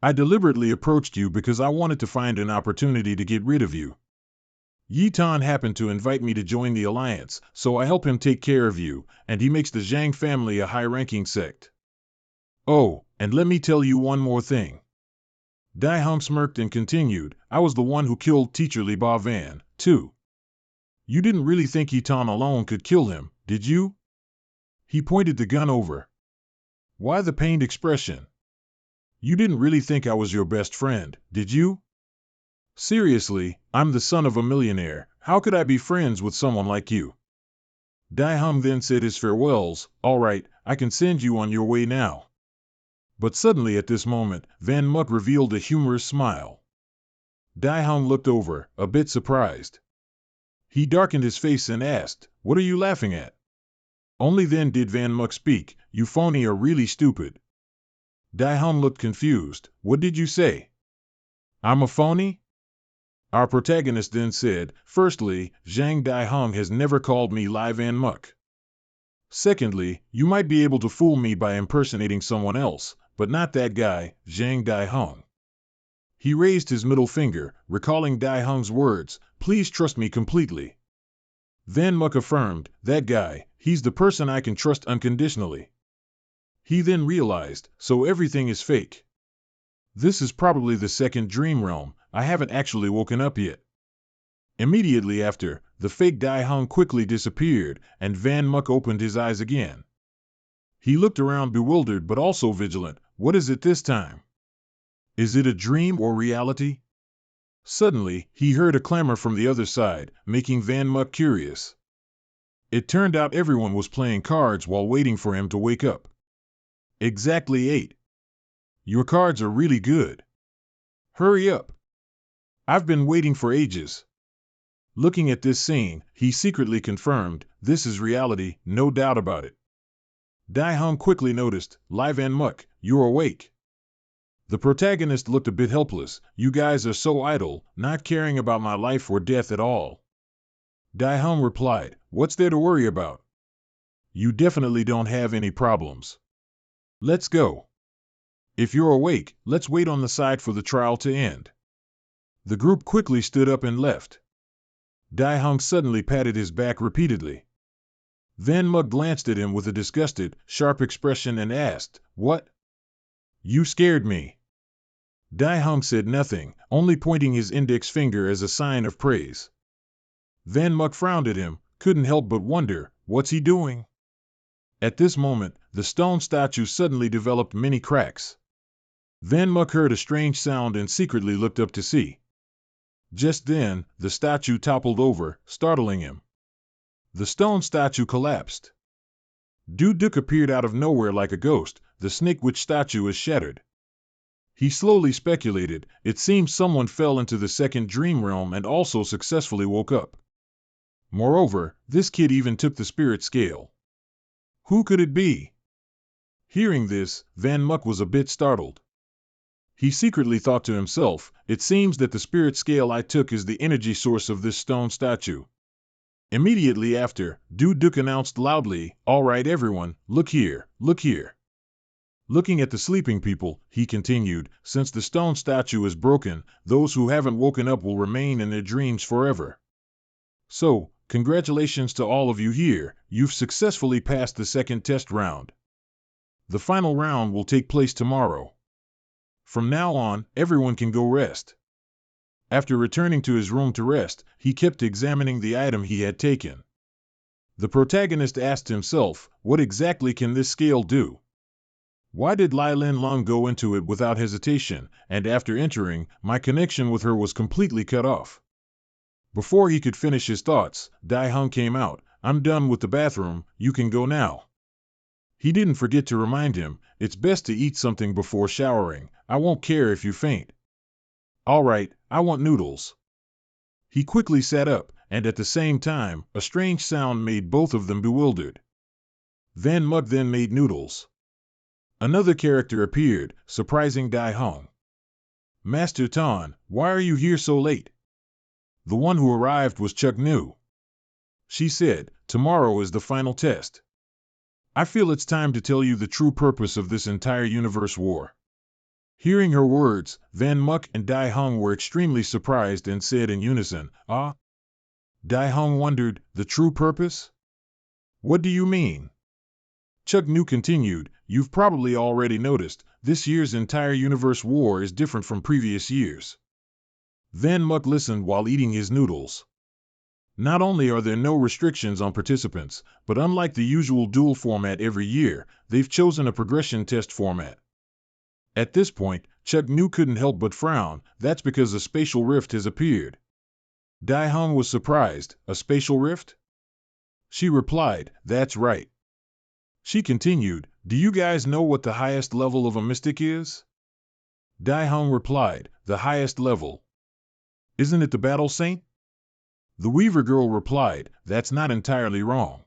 I deliberately approached you because I wanted to find an opportunity to get rid of you. Yi Tan happened to invite me to join the alliance, so I help him take care of you, and he makes the Zhang family a high-ranking sect. Oh, and let me tell you one more thing. Dai Hung smirked and continued, I was the one who killed teacher Li Ba Van, too. You didn't really think Yi Tan alone could kill him, did you? He pointed the gun over. Why the pained expression? You didn't really think I was your best friend, did you? Seriously, I'm the son of a millionaire, how could I be friends with someone like you? Dai Hung then said his farewells, all right, I can send you on your way now. But suddenly at this moment, Van Muck revealed a humorous smile. Dai Hung looked over, a bit surprised. He darkened his face and asked, what are you laughing at? Only then did Van Muck speak, you phony are really stupid. Dai Hung looked confused, what did you say? I'm a phony? Our protagonist then said, firstly, Zhang Dai Hung has never called me Li Van Muck. Secondly, you might be able to fool me by impersonating someone else, but not that guy, Zhang Dai Hung. He raised his middle finger, recalling Dai Hung's words, please trust me completely. Van Muck affirmed, that guy, he's the person I can trust unconditionally. He then realized, so everything is fake. This is probably the second dream realm, I haven't actually woken up yet. Immediately after, the fake Dai Hung quickly disappeared, and Van Muck opened his eyes again. He looked around bewildered but also vigilant. What is it this time? Is it a dream or reality? Suddenly, he heard a clamor from the other side, making Van Muck curious. It turned out everyone was playing cards while waiting for him to wake up. Exactly 8. Your cards are really good. Hurry up. I've been waiting for ages. Looking at this scene, he secretly confirmed, this is reality, no doubt about it. Dai Hung quickly noticed, Van Muck, you're awake. The protagonist looked a bit helpless. You guys are so idle, not caring about my life or death at all. Dai Hung replied, what's there to worry about? You definitely don't have any problems. Let's go. If you're awake, let's wait on the side for the trial to end. The group quickly stood up and left. Dai Hung suddenly patted his back repeatedly. Van Muck glanced at him with a disgusted, sharp expression and asked, what? You scared me. Dai Hung said nothing, only pointing his index finger as a sign of praise. Van Muck frowned at him, couldn't help but wonder, what's he doing? At this moment, the stone statue suddenly developed many cracks. Van Muck heard a strange sound and secretly looked up to see. Just then, the statue toppled over, startling him. The stone statue collapsed. Duk appeared out of nowhere like a ghost. The snake witch statue is shattered. He slowly speculated, it seems someone fell into the second dream realm and also successfully woke up. Moreover, this kid even took the spirit scale. Who could it be? Hearing this, Van Muck was a bit startled. He secretly thought to himself, it seems that the spirit scale I took is the energy source of this stone statue. Immediately after, Duk announced loudly, all right everyone, look here, look here. Looking at the sleeping people, he continued, since the stone statue is broken, those who haven't woken up will remain in their dreams forever. So, congratulations to all of you here, you've successfully passed the second test round. The final round will take place tomorrow. From now on, everyone can go rest. After returning to his room to rest, he kept examining the item he had taken. The protagonist asked himself, what exactly can this scale do? Why did Lai Lin Long go into it without hesitation, and after entering, my connection with her was completely cut off? Before he could finish his thoughts, Dai Hung came out. I'm done with the bathroom, you can go now. He didn't forget to remind him, it's best to eat something before showering, I won't care if you faint. All right, I want noodles. He quickly sat up, and at the same time, a strange sound made both of them bewildered. Van Muck then made noodles. Another character appeared, surprising Dai Hung. Master Tan, why are you here so late? The one who arrived was Chuck Nu. She said, tomorrow is the final test. I feel it's time to tell you the true purpose of this entire universe war. Hearing her words, Van Muck and Dai Hung were extremely surprised and said in unison, ah? Dai Hung wondered, the true purpose? What do you mean? Chuck Nu continued, you've probably already noticed, this year's entire universe war is different from previous years. Van Muck listened while eating his noodles. Not only are there no restrictions on participants, but unlike the usual duel format every year, they've chosen a progression test format. At this point, Chuck Nu couldn't help but frown, that's because a spatial rift has appeared. Dai Hung was surprised, a spatial rift? She replied, that's right. She continued, do you guys know what the highest level of a mystic is? Dai Hung replied, the highest level. Isn't it the battle saint? The Weaver girl replied, that's not entirely wrong.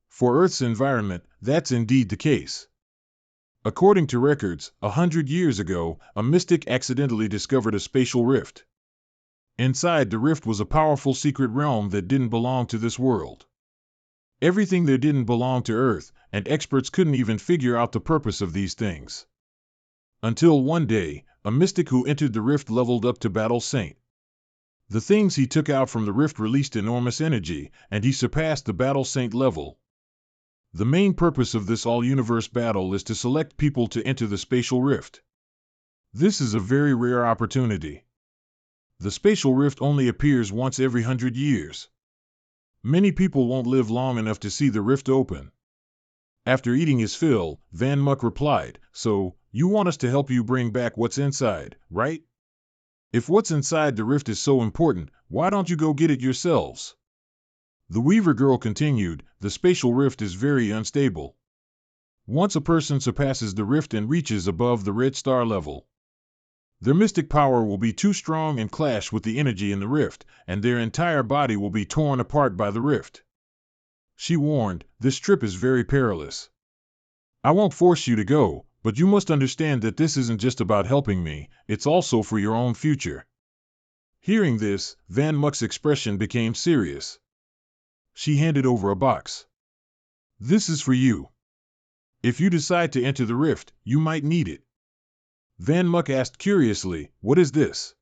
For Earth's environment, that's indeed the case. According to records, 100 years ago, a mystic accidentally discovered a spatial rift. Inside the rift was a powerful secret realm that didn't belong to this world. Everything there didn't belong to Earth, and experts couldn't even figure out the purpose of these things. Until one day, a mystic who entered the rift leveled up to Battle Saint. The things he took out from the rift released enormous energy, and he surpassed the Battle Saint level. The main purpose of this all-universe battle is to select people to enter the spatial rift. This is a very rare opportunity. The spatial rift only appears once every 100 years. Many people won't live long enough to see the rift open. After eating his fill, Van Muck replied, "So, you want us to help you bring back what's inside, right? If what's inside the rift is so important, why don't you go get it yourselves?" The Weaver girl continued, "The spatial rift is very unstable. Once a person surpasses the rift and reaches above the red star level, their mystic power will be too strong and clash with the energy in the rift, and their entire body will be torn apart by the rift." She warned, "This trip is very perilous. I won't force you to go, but you must understand that this isn't just about helping me, it's also for your own future." Hearing this, Van Muck's expression became serious. She handed over a box. "This is for you. If you decide to enter the rift, you might need it." Van Muck asked curiously, "What is this?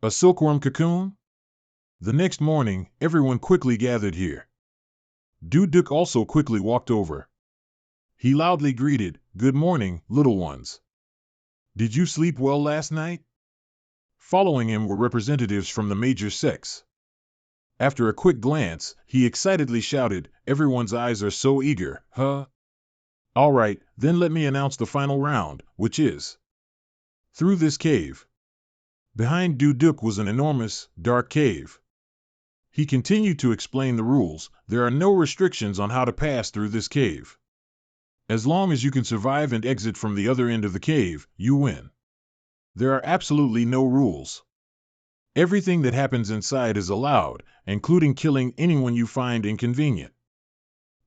A silkworm cocoon?" The next morning, everyone quickly gathered here. Duduk also quickly walked over. He loudly greeted, "Good morning, little ones. Did you sleep well last night?" Following him were representatives from the major sects. After a quick glance, he excitedly shouted, "Everyone's eyes are so eager, huh? All right, then let me announce the final round, which is through this cave." Behind Duduk was an enormous, dark cave. He continued to explain the rules. There are no restrictions on how to pass through this cave. As long as you can survive and exit from the other end of the cave, you win. There are absolutely no rules. Everything that happens inside is allowed, including killing anyone you find inconvenient.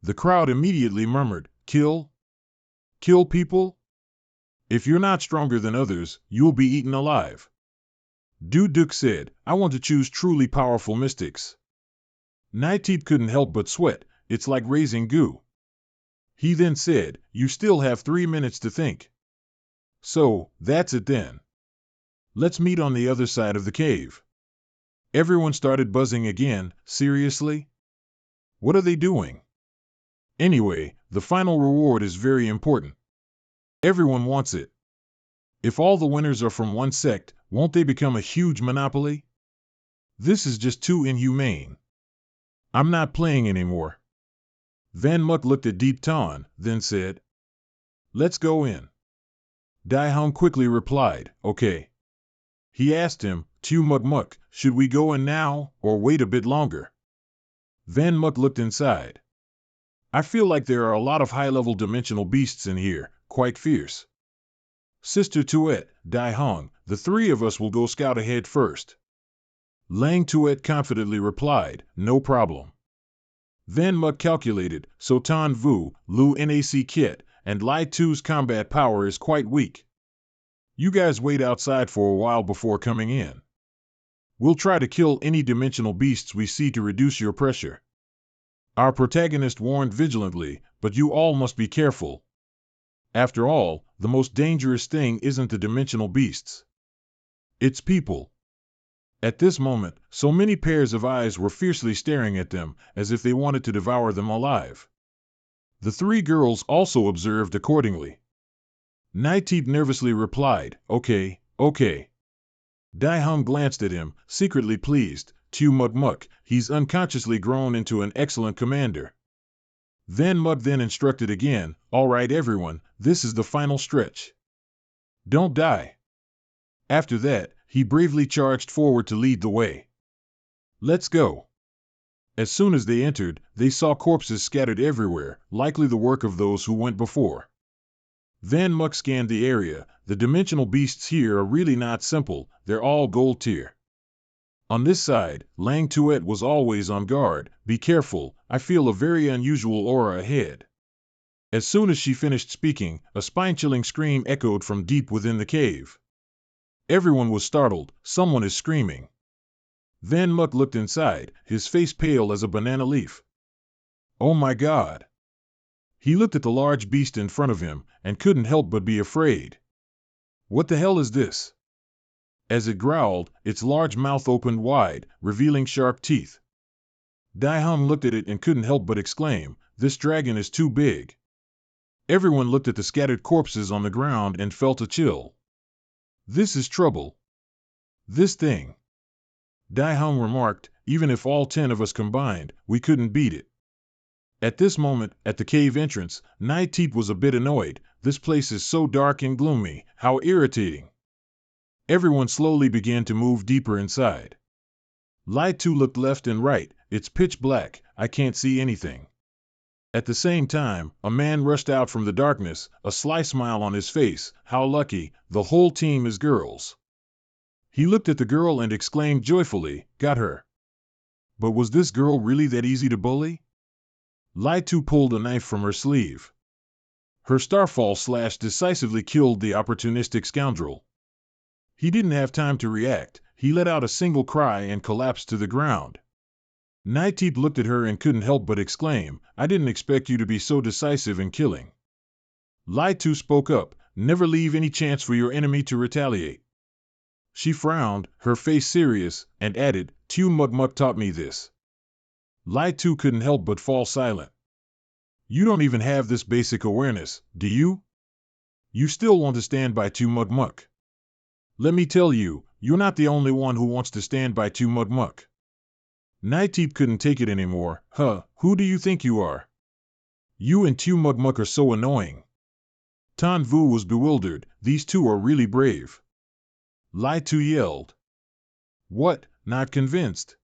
The crowd immediately murmured, "Kill? Kill people? If you're not stronger than others, you'll be eaten alive." Duduk said, "I want to choose truly powerful mystics." Naitip couldn't help but sweat. It's like raising goo. He then said, "You still have 3 minutes to think. So, that's it then. Let's meet on the other side of the cave." Everyone started buzzing again. Seriously? What are they doing? Anyway, the final reward is very important. Everyone wants it. If all the winners are from one sect, won't they become a huge monopoly? This is just too inhumane. I'm not playing anymore. Van Muck looked at Deep Ton, then said, "Let's go in." Dai Hung quickly replied, "Okay." He asked him, "Tu Muk Muk, should we go in now, or wait a bit longer?" Van Muck looked inside. "I feel like there are a lot of high-level dimensional beasts in here, quite fierce. Sister Tuet, Dai Hung, the 3 of us will go scout ahead first." Lang Tuet confidently replied, "No problem." Van Muck calculated, so Tan Vu, Lu Nac Kit, and Lai Tu's combat power is quite weak. You guys wait outside for a while before coming in. We'll try to kill any dimensional beasts we see to reduce your pressure. Our protagonist warned vigilantly, but you all must be careful. After all, the most dangerous thing isn't the dimensional beasts. It's people. At this moment, so many pairs of eyes were fiercely staring at them, as if they wanted to devour them alive. The 3 girls also observed accordingly. Naitip nervously replied, "Okay, okay." Dai Hung glanced at him, secretly pleased. Tu Muk Muk, he's unconsciously grown into an excellent commander. Van Muck then instructed again, "All right everyone, this is the final stretch. Don't die." After that, he bravely charged forward to lead the way. "Let's go." As soon as they entered, they saw corpses scattered everywhere, likely the work of those who went before. Van Muck scanned the area. The dimensional beasts here are really not simple, they're all gold tier. On this side, Lang Tuet was always on guard. "Be careful, I feel a very unusual aura ahead." As soon as she finished speaking, a spine-chilling scream echoed from deep within the cave. Everyone was startled. Someone is screaming. Van Muck looked inside, his face pale as a banana leaf. Oh my God! He looked at the large beast in front of him, and couldn't help but be afraid. What the hell is this? As it growled, its large mouth opened wide, revealing sharp teeth. Dai Hung looked at it and couldn't help but exclaim, "This dragon is too big." Everyone looked at the scattered corpses on the ground and felt a chill. This is trouble. This thing. Dai Hung remarked, even if all 10 of us combined, we couldn't beat it. At this moment, at the cave entrance, Nai Teep was a bit annoyed. This place is so dark and gloomy, how irritating. Everyone slowly began to move deeper inside. Lai Tu looked left and right. It's pitch black, I can't see anything. At the same time, a man rushed out from the darkness, a sly smile on his face. How lucky, the whole team is girls. He looked at the girl and exclaimed joyfully, got her. But was this girl really that easy to bully? Lai Tu pulled a knife from her sleeve. Her starfall slash decisively killed the opportunistic scoundrel. He didn't have time to react. He let out a single cry and collapsed to the ground. Nai Teep looked at her and couldn't help but exclaim, I didn't expect you to be so decisive in killing. Lai Tu spoke up, never leave any chance for your enemy to retaliate. She frowned, her face serious, and added, Tu Muk Muk taught me this. Lai Tu couldn't help but fall silent. You don't even have this basic awareness, do you? You still want to stand by Tu Muk Muk. Let me tell you, you're not the only one who wants to stand by Tu Muk Muk. Nai Teep couldn't take it anymore. Who do you think you are? You and Tu Muk Muk are so annoying. Tan Vu was bewildered. These two are really brave. Lai Tu yelled. What, not convinced?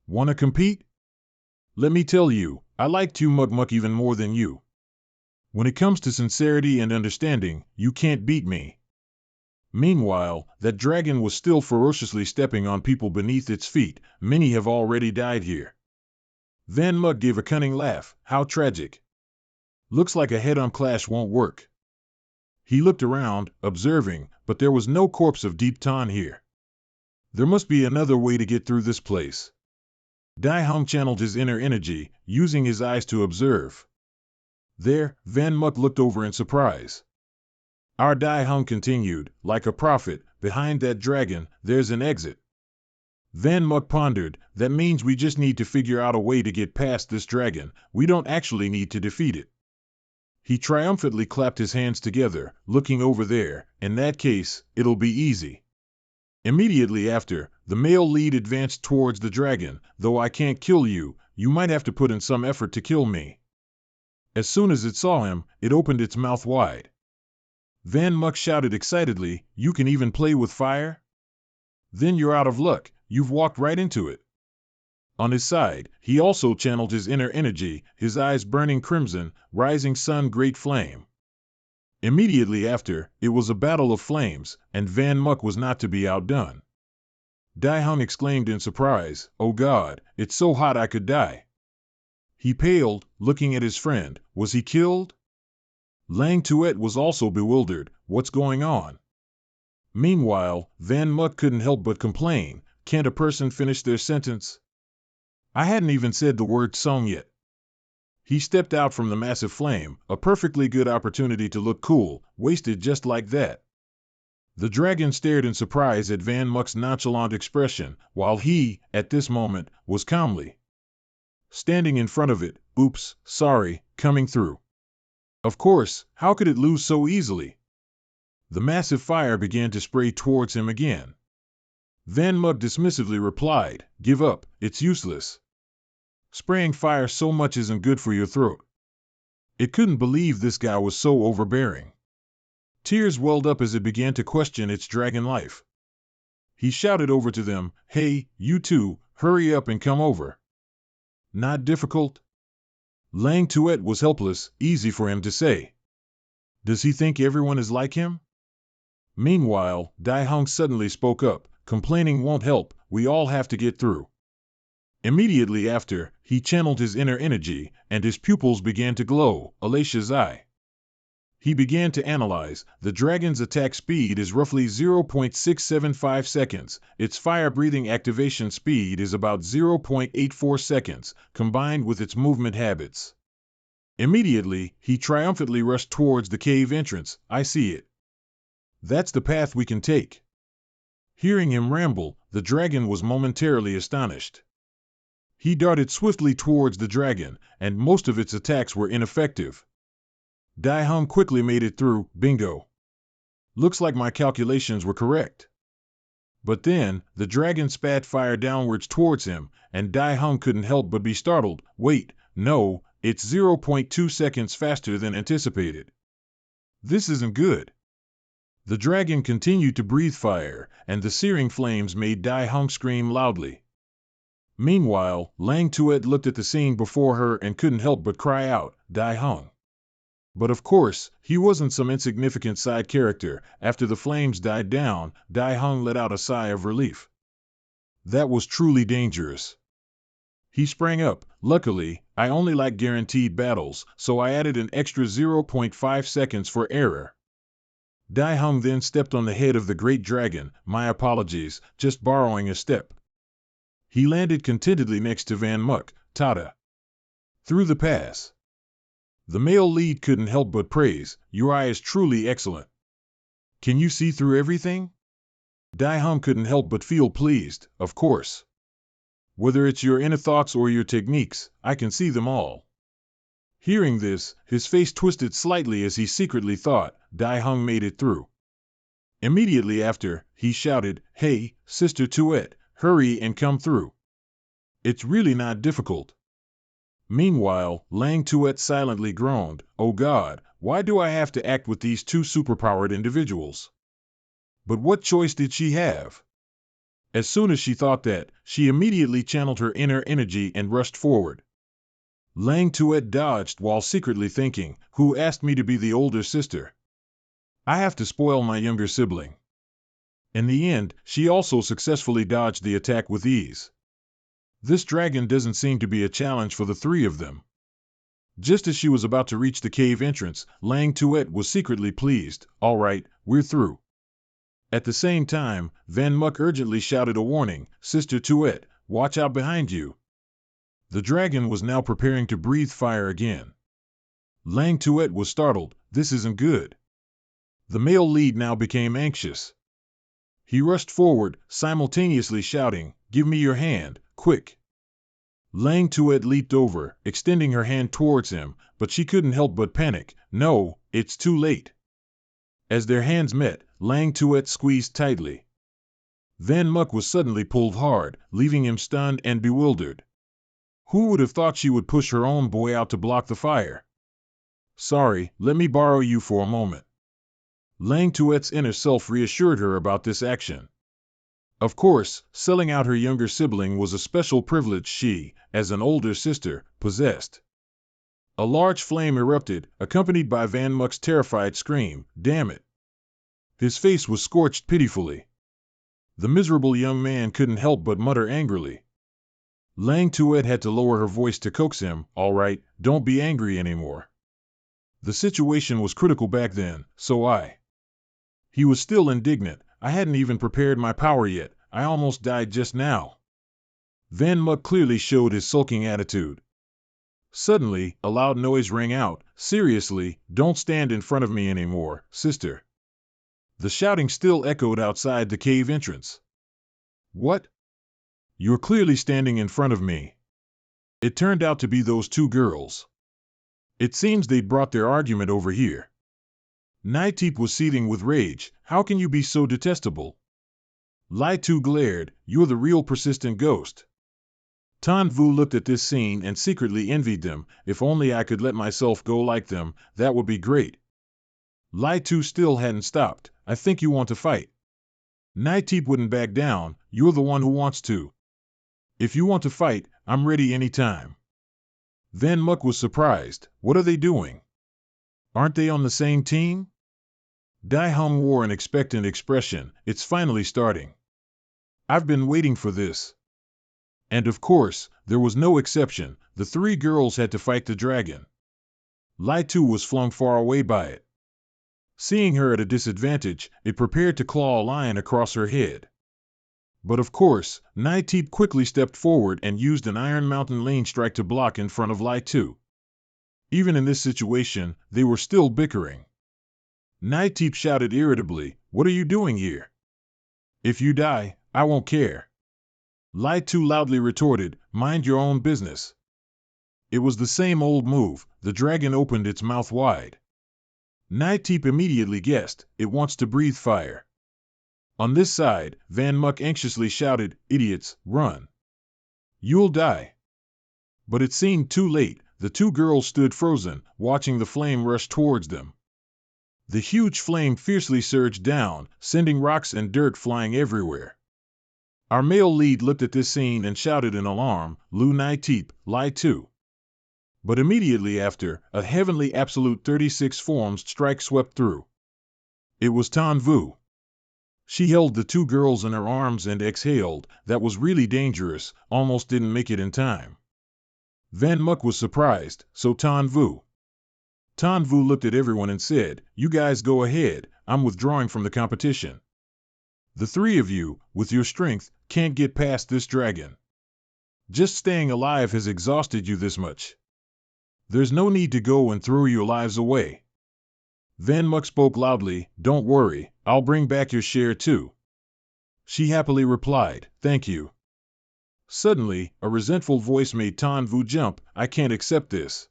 Wanna compete? Let me tell you, I like Tu Muk Muk even more than you. When it comes to sincerity and understanding, you can't beat me. Meanwhile, that dragon was still ferociously stepping on people beneath its feet. Many have already died here. Van Muk gave a cunning laugh. How tragic. Looks like a head-on clash won't work. He looked around, observing, but there was no corpse of Deep Tan here. There must be another way to get through this place. Dai Hung channeled his inner energy, using his eyes to observe. There, Van Muk looked over in surprise. Our Dai Hung continued, like a prophet, behind that dragon, there's an exit. Van Muk pondered, that means we just need to figure out a way to get past this dragon, we don't actually need to defeat it. He triumphantly clapped his hands together, looking over there, in that case, it'll be easy. Immediately after, the male lead advanced towards the dragon, though I can't kill you, you might have to put in some effort to kill me. As soon as it saw him, it opened its mouth wide. Van Muk shouted excitedly, you can even play with fire? Then you're out of luck, you've walked right into it. On his side, he also channeled his inner energy, his eyes burning crimson, rising sun great flame. Immediately after, it was a battle of flames, and Van Muk was not to be outdone. Dai Hung exclaimed in surprise, oh God, it's so hot I could die. He paled, looking at his friend, was he killed? Lang Tuet was also bewildered, what's going on? Meanwhile, Van Muk couldn't help but complain, can't a person finish their sentence? I hadn't even said the word song yet. He stepped out from the massive flame, a perfectly good opportunity to look cool, wasted just like that. The dragon stared in surprise at Van Muk's nonchalant expression, while he, at this moment, was calmly standing in front of it, oops, sorry, coming through. Of course, how could it lose so easily? The massive fire began to spray towards him again. Van Muk dismissively replied, give up, it's useless. Spraying fire so much isn't good for your throat. It couldn't believe this guy was so overbearing. Tears welled up as it began to question its dragon life. He shouted over to them, hey, you two, hurry up and come over. Not difficult? Lang Tuet was helpless, easy for him to say. Does he think everyone is like him? Meanwhile, Dai Hung suddenly spoke up, complaining won't help, we all have to get through. Immediately after, he channeled his inner energy, and his pupils began to glow, Alicia's eye. He began to analyze, the dragon's attack speed is roughly 0.675 seconds, its fire-breathing activation speed is about 0.84 seconds, combined with its movement habits. Immediately, he triumphantly rushed towards the cave entrance, I see it. That's the path we can take. Hearing him ramble, the dragon was momentarily astonished. He darted swiftly towards the dragon, and most of its attacks were ineffective. Dai Hung quickly made it through, bingo. Looks like my calculations were correct. But then, the dragon spat fire downwards towards him, and Dai Hung couldn't help but be startled. Wait, no, it's 0.2 seconds faster than anticipated. This isn't good. The dragon continued to breathe fire, and the searing flames made Dai Hung scream loudly. Meanwhile, Lang Tuet looked at the scene before her and couldn't help but cry out, Dai Hung. But of course, he wasn't some insignificant side character. After the flames died down, Dai Hung let out a sigh of relief. That was truly dangerous. He sprang up. Luckily, I only like guaranteed battles, so I added an extra 0.5 seconds for error. Dai Hung then stepped on the head of the great dragon. My apologies, just borrowing a step. He landed contentedly next to Van Muk. Tada. Through the pass. The male lead couldn't help but praise, your eye is truly excellent. Can you see through everything? Dai Hung couldn't help but feel pleased, of course. Whether it's your inner thoughts or your techniques, I can see them all. Hearing this, his face twisted slightly as he secretly thought, Dai Hung made it through. Immediately after, he shouted, Hey, Sister Tuet, hurry and come through. It's really not difficult. Meanwhile, Lang Tuet silently groaned, Oh God, why do I have to act with these two superpowered individuals? But what choice did she have? As soon as she thought that, she immediately channeled her inner energy and rushed forward. Lang Tuet dodged while secretly thinking, who asked me to be the older sister? I have to spoil my younger sibling. In the end, she also successfully dodged the attack with ease. This dragon doesn't seem to be a challenge for the three of them. Just as she was about to reach the cave entrance, Lang Tuet was secretly pleased. All right, we're through. At the same time, Van Muk urgently shouted a warning, Sister Tuet, watch out behind you. The dragon was now preparing to breathe fire again. Lang Tuet was startled, this isn't good. The male lead now became anxious. He rushed forward, simultaneously shouting, Give me your hand, quick. Lang Tuet leaped over, extending her hand towards him, but she couldn't help but panic. No, it's too late. As their hands met, Lang Tuet squeezed tightly. Van Muk was suddenly pulled hard, leaving him stunned and bewildered. Who would have thought she would push her own boy out to block the fire? Sorry, let me borrow you for a moment. Lang Tuet's inner self reassured her about this action. Of course, selling out her younger sibling was a special privilege she, as an older sister, possessed. A large flame erupted, accompanied by Van Muk's terrified scream, Damn it! His face was scorched pitifully. The miserable young man couldn't help but mutter angrily. Lang Tuet had to lower her voice to coax him, All right, don't be angry anymore. The situation was critical back then, so He was still indignant. I hadn't even prepared my power yet. I almost died just now. Van Muk clearly showed his sulking attitude. Suddenly, a loud noise rang out. Seriously, don't stand in front of me anymore, sister. The shouting still echoed outside the cave entrance. What? You're clearly standing in front of me. It turned out to be those two girls. It seems they'd brought their argument over here. Naitip was seething with rage. How can you be so detestable? Lai Tu glared. You're the real persistent ghost. Tan Vu looked at this scene and secretly envied them. If only I could let myself go like them, that would be great. Lai Tu still hadn't stopped. I think you want to fight. Naitip wouldn't back down. You're the one who wants to. If you want to fight, I'm ready anytime. Van Muk was surprised. What are they doing? Aren't they on the same team? Dai Hung wore an expectant expression. It's finally starting. I've been waiting for this. And of course, there was no exception. The three girls had to fight the dragon. Lai Tu was flung far away by it. Seeing her at a disadvantage, it prepared to claw a line across her head. But of course, Naitip quickly stepped forward and used an Iron Mountain lane strike to block in front of Lai Tu. Even in this situation, they were still bickering. Naitip shouted irritably, What are you doing here? If you die, I won't care. Lai Tu loudly retorted, Mind your own business. It was the same old move. The dragon opened its mouth wide. Naitip immediately guessed, it wants to breathe fire. On this side, Van Muck anxiously shouted, "Idiots, run! You'll die!" But it seemed too late. The two girls stood frozen, watching the flame rush towards them. The huge flame fiercely surged down, sending rocks and dirt flying everywhere. Our male lead looked at this scene and shouted in alarm, "Lu Nai Teep, Lai Tu." But immediately after, a heavenly absolute 36 forms strike swept through. It was Tan Vu. She held the two girls in her arms and exhaled. That was really dangerous, almost didn't make it in time. Van Muck was surprised, so Tan Vu. Tan Vu looked at everyone and said, "You guys go ahead, I'm withdrawing from the competition. The three of you, with your strength, can't get past this dragon. Just staying alive has exhausted you this much. There's no need to go and throw your lives away." Van Muck spoke loudly, "Don't worry, I'll bring back your share too." She happily replied, "Thank you." Suddenly, a resentful voice made Tan Vu jump, "I can't accept this."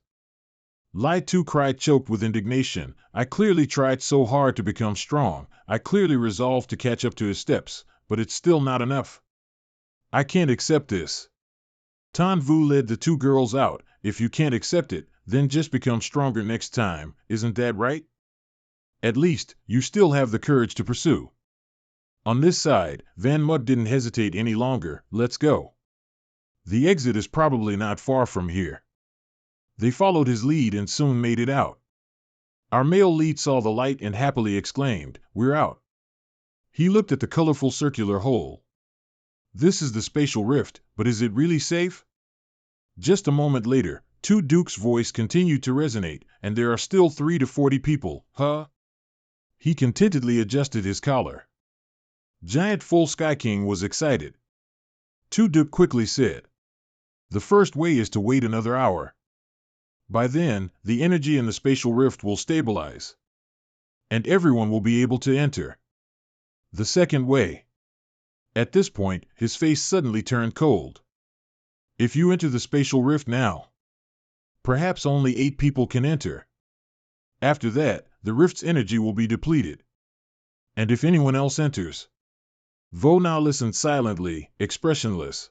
Lai Tu cried, choked with indignation, "I clearly tried so hard to become strong, I clearly resolved to catch up to his steps, but it's still not enough. I can't accept this." Tan Vu led the two girls out. "If you can't accept it, then just become stronger next time, isn't that right? At least, you still have the courage to pursue." On this side, Van Muck didn't hesitate any longer. "Let's go. The exit is probably not far from here." They followed his lead and soon made it out. Our male lead saw the light and happily exclaimed, "We're out." He looked at the colorful circular hole. "This is the spatial rift, but is it really safe?" Just a moment later, Two Duke's voice continued to resonate, "And there are still 3 to 40 people, huh?" He contentedly adjusted his collar. Giant Full Sky King was excited. Two Duke quickly said, "The first way is to wait another hour. By then, the energy in the spatial rift will stabilize, and everyone will be able to enter. The second way." At this point, his face suddenly turned cold. "If you enter the spatial rift now, perhaps only 8 people can enter. After that, the rift's energy will be depleted. And if anyone else enters..." Vo now listened silently, expressionless.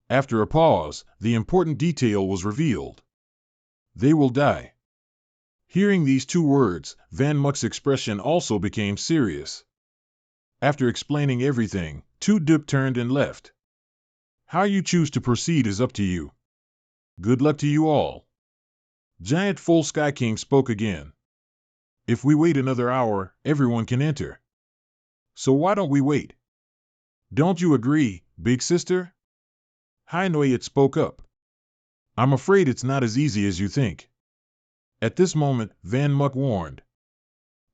After a pause, the important detail was revealed. "They will die." Hearing these 2 words, Van Muck's expression also became serious. After explaining everything, Two Duke turned and left. "How you choose to proceed is up to you. Good luck to you all." Giant Full Sky King spoke again. "If we wait another hour, everyone can enter. So why don't we wait? Don't you agree, big sister?" Hai Noyet spoke up. "I'm afraid it's not as easy as you think." At this moment, Van Muck warned,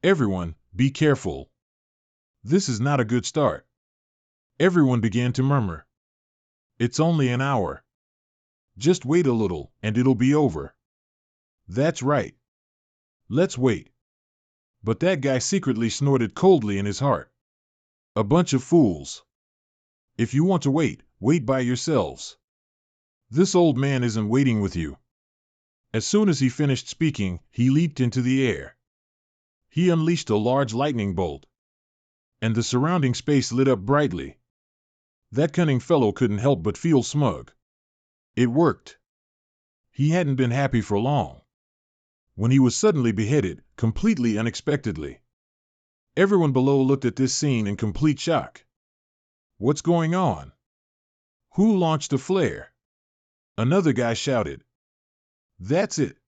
"Everyone, be careful. This is not a good start." Everyone began to murmur, "It's only an hour. Just wait a little, and it'll be over." "That's right. Let's wait." But that guy secretly snorted coldly in his heart, "A bunch of fools. If you want to wait, wait by yourselves. This old man isn't waiting with you." As soon as he finished speaking, he leaped into the air. He unleashed a large lightning bolt, and the surrounding space lit up brightly. That cunning fellow couldn't help but feel smug. It worked. He hadn't been happy for long, when he was suddenly beheaded, completely unexpectedly. Everyone below looked at this scene in complete shock. "What's going on? Who launched a flare?" Another guy shouted, "That's it.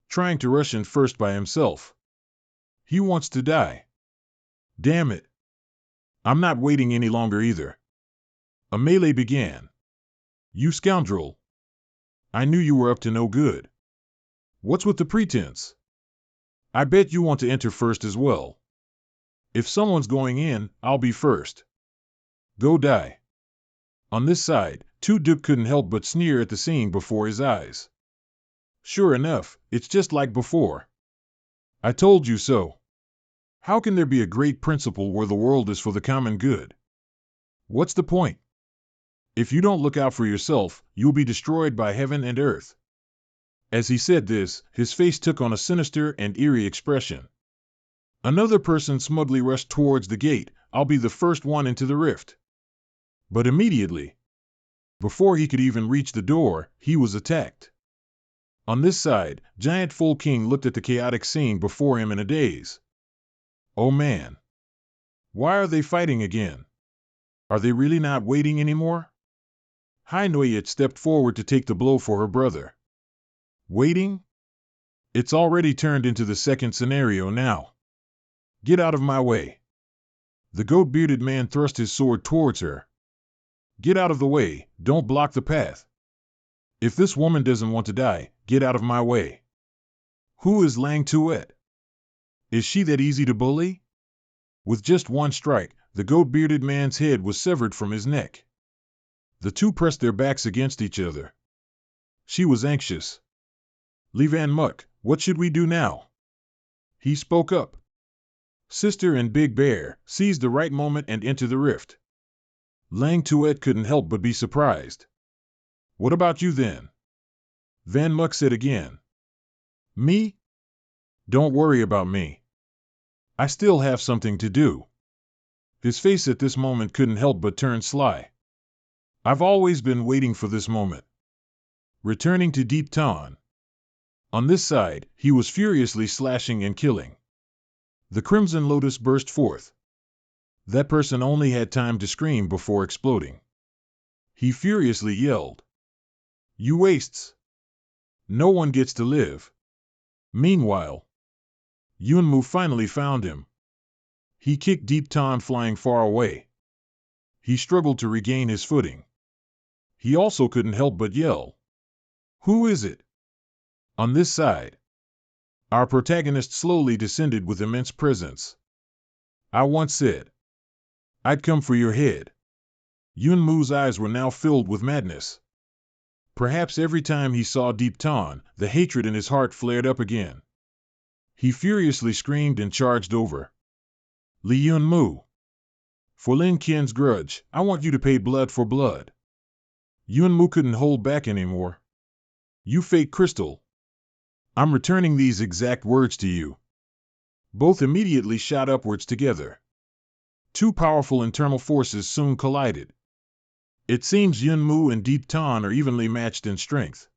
Trying to rush in first by himself. He wants to die. Damn it. I'm not waiting any longer either." A melee began. "You scoundrel. I knew you were up to no good. What's with the pretense? I bet you want to enter first as well. If someone's going in, I'll be first. Go die." On this side, Two Duke couldn't help but sneer at the scene before his eyes. "Sure enough, it's just like before. I told you so. How can there be a great principle where the world is for the common good? What's the point? If you don't look out for yourself, you'll be destroyed by heaven and earth." As he said this, his face took on a sinister and eerie expression. Another person smugly rushed towards the gate, I'll be the first one into the rift. But immediately, before he could even reach the door, he was attacked. On this side, Giant Full King looked at the chaotic scene before him in a daze. Oh man! Why are they fighting again? Are they really not waiting anymore? Hai Noyet stepped forward to take the blow for her brother. Waiting? It's already turned into the second scenario now. Get out of my way. The goat-bearded man thrust his sword towards her. Get out of the way, don't block the path. If this woman doesn't want to die, get out of my way. Who is Lang Tuet? Is she that easy to bully? With just one strike, the goat-bearded man's head was severed from his neck. The two pressed their backs against each other. She was anxious. Li Van Muk, what should we do now? He spoke up. Sister and Big Bear seized the right moment and entered the rift. Lang Tuet couldn't help but be surprised. What about you then? Van Muk said again. Me? Don't worry about me. I still have something to do. His face at this moment couldn't help but turn sly. I've always been waiting for this moment. Returning to Deep Tan. On this side, he was furiously slashing and killing. The Crimson Lotus burst forth. That person only had time to scream before exploding. He furiously yelled. You wastes! No one gets to live. Meanwhile, Yunmu finally found him. He kicked Deep Tan flying far away. He struggled to regain his footing. He also couldn't help but yell. Who is it? On this side, our protagonist slowly descended with immense presence. I once said, I'd come for your head. Yunmu's eyes were now filled with madness. Perhaps every time he saw Deep Tan, the hatred in his heart flared up again. He furiously screamed and charged over. Li Yunmu. For Lin Qian's grudge, I want you to pay blood for blood. Yunmu couldn't hold back anymore. You fake crystal. I'm returning these exact words to you. Both immediately shot upwards together. Two powerful internal forces soon collided. It seems Yunmu and Deep Tan are evenly matched in strength.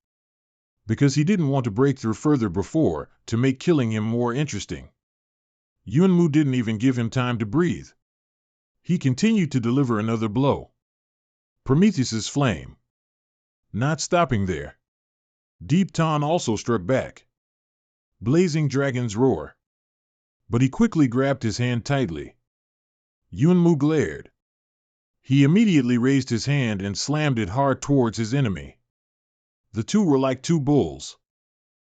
Because he didn't want to break through further before, to make killing him more interesting. Yunmu didn't even give him time to breathe. He continued to deliver another blow. Prometheus's flame. Not stopping there. Deep Tan also struck back. Blazing Dragon's roar. But he quickly grabbed his hand tightly. Yunmu glared. He immediately raised his hand and slammed it hard towards his enemy. The two were like two bulls,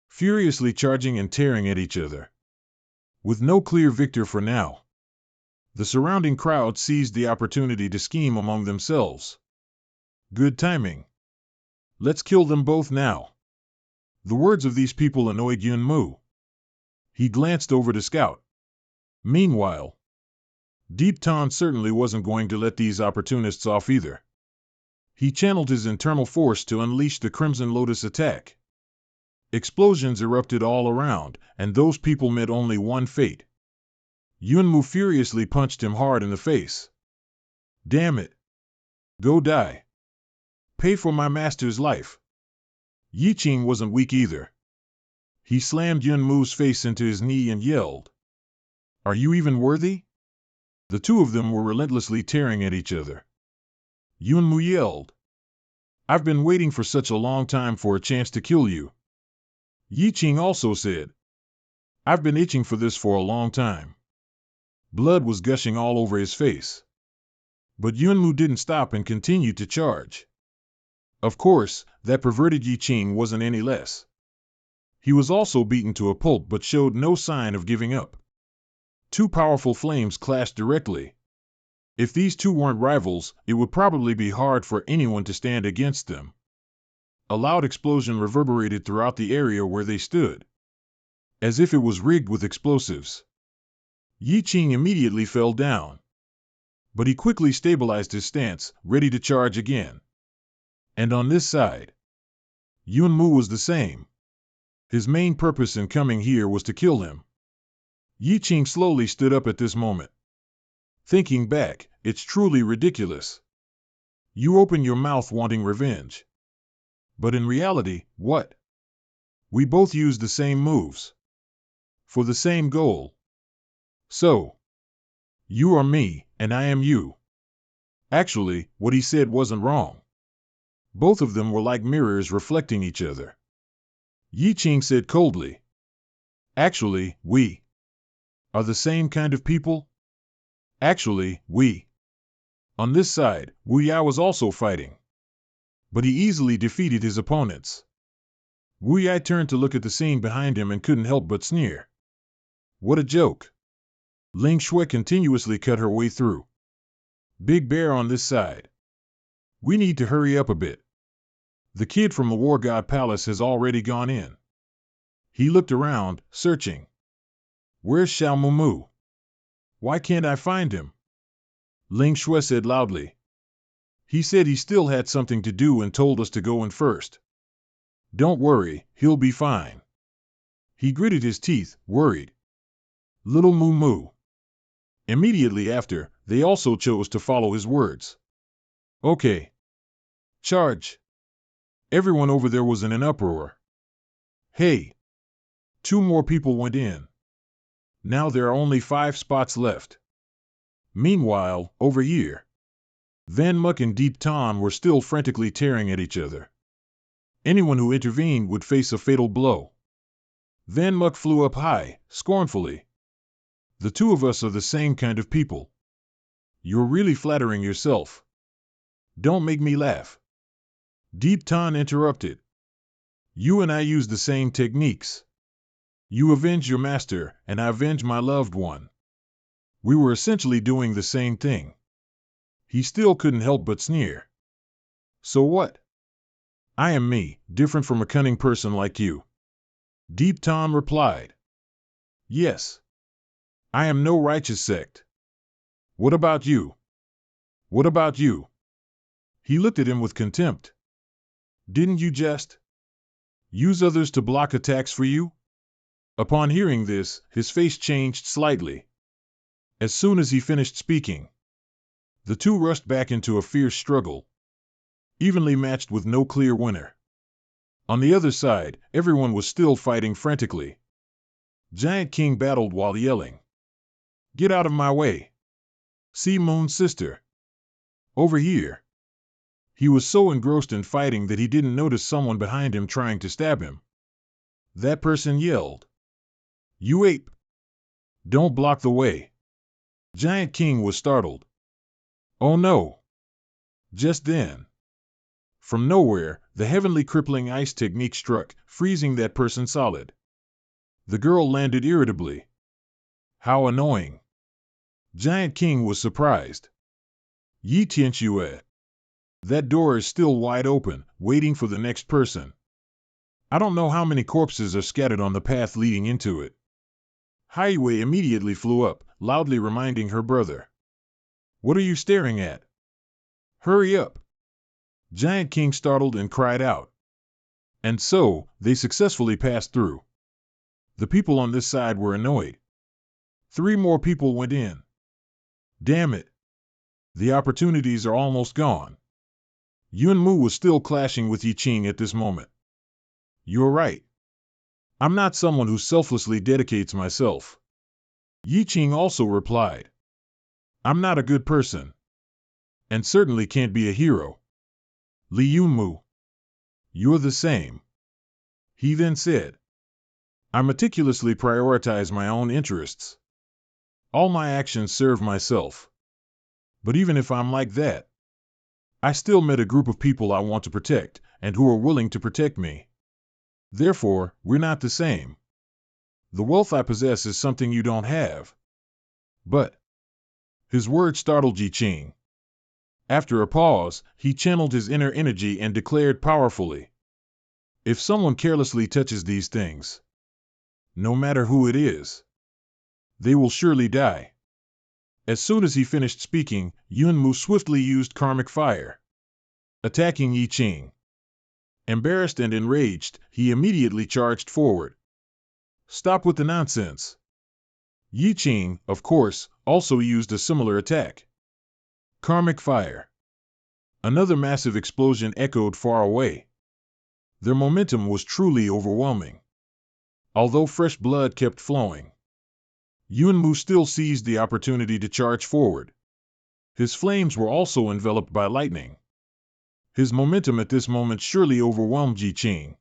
furiously charging and tearing at each other. With no clear victor for now, the surrounding crowd seized the opportunity to scheme among themselves. Good timing. Let's kill them both now. The words of these people annoyed Yunmu. He glanced over to Scout. Meanwhile, Deep Tan certainly wasn't going to let these opportunists off either. He channeled his internal force to unleash the Crimson Lotus attack. Explosions erupted all around, and those people meant only one fate. Yunmu furiously punched him hard in the face. Damn it! Go die! Pay for my master's life! Yiqing wasn't weak either. He slammed Yunmu's face into his knee and yelled. Are you even worthy? The two of them were relentlessly tearing at each other. Yunmu yelled. I've been waiting for such a long time for a chance to kill you. Yiqing also said. I've been itching for this for a long time. Blood was gushing all over his face. But Yunmu didn't stop and continued to charge. Of course, that perverted Yiqing wasn't any less. He was also beaten to a pulp but showed no sign of giving up. Two powerful flames clashed directly. If these two weren't rivals, it would probably be hard for anyone to stand against them. A loud explosion reverberated throughout the area where they stood, as if it was rigged with explosives. Yiqing immediately fell down. But he quickly stabilized his stance, ready to charge again. And on this side, Yunmu was the same. His main purpose in coming here was to kill him. Yiqing slowly stood up at this moment. Thinking back, it's truly ridiculous. You open your mouth wanting revenge. But in reality, what? We both use the same moves. For the same goal. So, you are me, and I am you. Actually, what he said wasn't wrong. Both of them were like mirrors reflecting each other. Yi Qing said coldly. Actually, we are the same kind of people? Actually, we. On this side, Wu Yai was also fighting. But he easily defeated his opponents. Wu Yai turned to look at the scene behind him and couldn't help but sneer. What a joke. Ling Shui continuously cut her way through. Big Bear on this side. We need to hurry up a bit. The kid from the War God Palace has already gone in. He looked around, searching. Where's Xiao Mumu? Why can't I find him? Ling Shui said loudly. He said he still had something to do and told us to go in first. Don't worry, he'll be fine. He gritted his teeth, worried. Little Mumu. Immediately after, they also chose to follow his words. Okay. Charge. Everyone over there was in an uproar. Hey. 2 more people went in. Now there are only 5 spots left. Meanwhile, over here, Van Muck and Deep Ton were still frantically tearing at each other. Anyone who intervened would face a fatal blow. Van Muck flew up high, scornfully. The two of us are the same kind of people. You're really flattering yourself. Don't make me laugh. Deep Ton interrupted. You and I use the same techniques. You avenge your master, and I avenge my loved one. We were essentially doing the same thing. He still couldn't help but sneer. So what? I am me, different from a cunning person like you. Deep Ton replied. Yes. I am no righteous sect. What about you? What about you? He looked at him with contempt. Didn't you just use others to block attacks for you? Upon hearing this, his face changed slightly. As soon as he finished speaking, the two rushed back into a fierce struggle, evenly matched with no clear winner. On the other side, everyone was still fighting frantically. Giant King battled while yelling. Get out of my way! Sea Moon's sister! Over here! He was so engrossed in fighting that he didn't notice someone behind him trying to stab him. That person yelled. You ape! Don't block the way! Giant King was startled. Oh no! Just then, from nowhere, the heavenly crippling ice technique struck, freezing that person solid. The girl landed irritably. How annoying! Giant King was surprised. Yi Tianxue. That door is still wide open, waiting for the next person. I don't know how many corpses are scattered on the path leading into it. Haiwei immediately flew up, loudly reminding her brother. What are you staring at? Hurry up! Giant King startled and cried out. And so, they successfully passed through. The people on this side were annoyed. 3 more people went in. Damn it! The opportunities are almost gone. Yun Mu was still clashing with Yi Qing at this moment. You're right. I'm not someone who selflessly dedicates myself. Yi Qing also replied. I'm not a good person. And certainly can't be a hero. Li Yunmu. You're the same. He then said. I meticulously prioritize my own interests. All my actions serve myself. But even if I'm like that, I still met a group of people I want to protect, and who are willing to protect me. Therefore, we're not the same. The wealth I possess is something you don't have. But his words startled Yi Qing. After a pause, he channeled his inner energy and declared powerfully. If someone carelessly touches these things, no matter who it is, they will surely die. As soon as he finished speaking, Yun Mu swiftly used karmic fire, attacking Yi Qing. Embarrassed and enraged, he immediately charged forward. Stop with the nonsense. Yi Qing, of course, also used a similar attack. Karmic fire. Another massive explosion echoed far away. Their momentum was truly overwhelming. Although fresh blood kept flowing, Yunmu still seized the opportunity to charge forward. His flames were also enveloped by lightning. His momentum at this moment surely overwhelmed Yi Qing.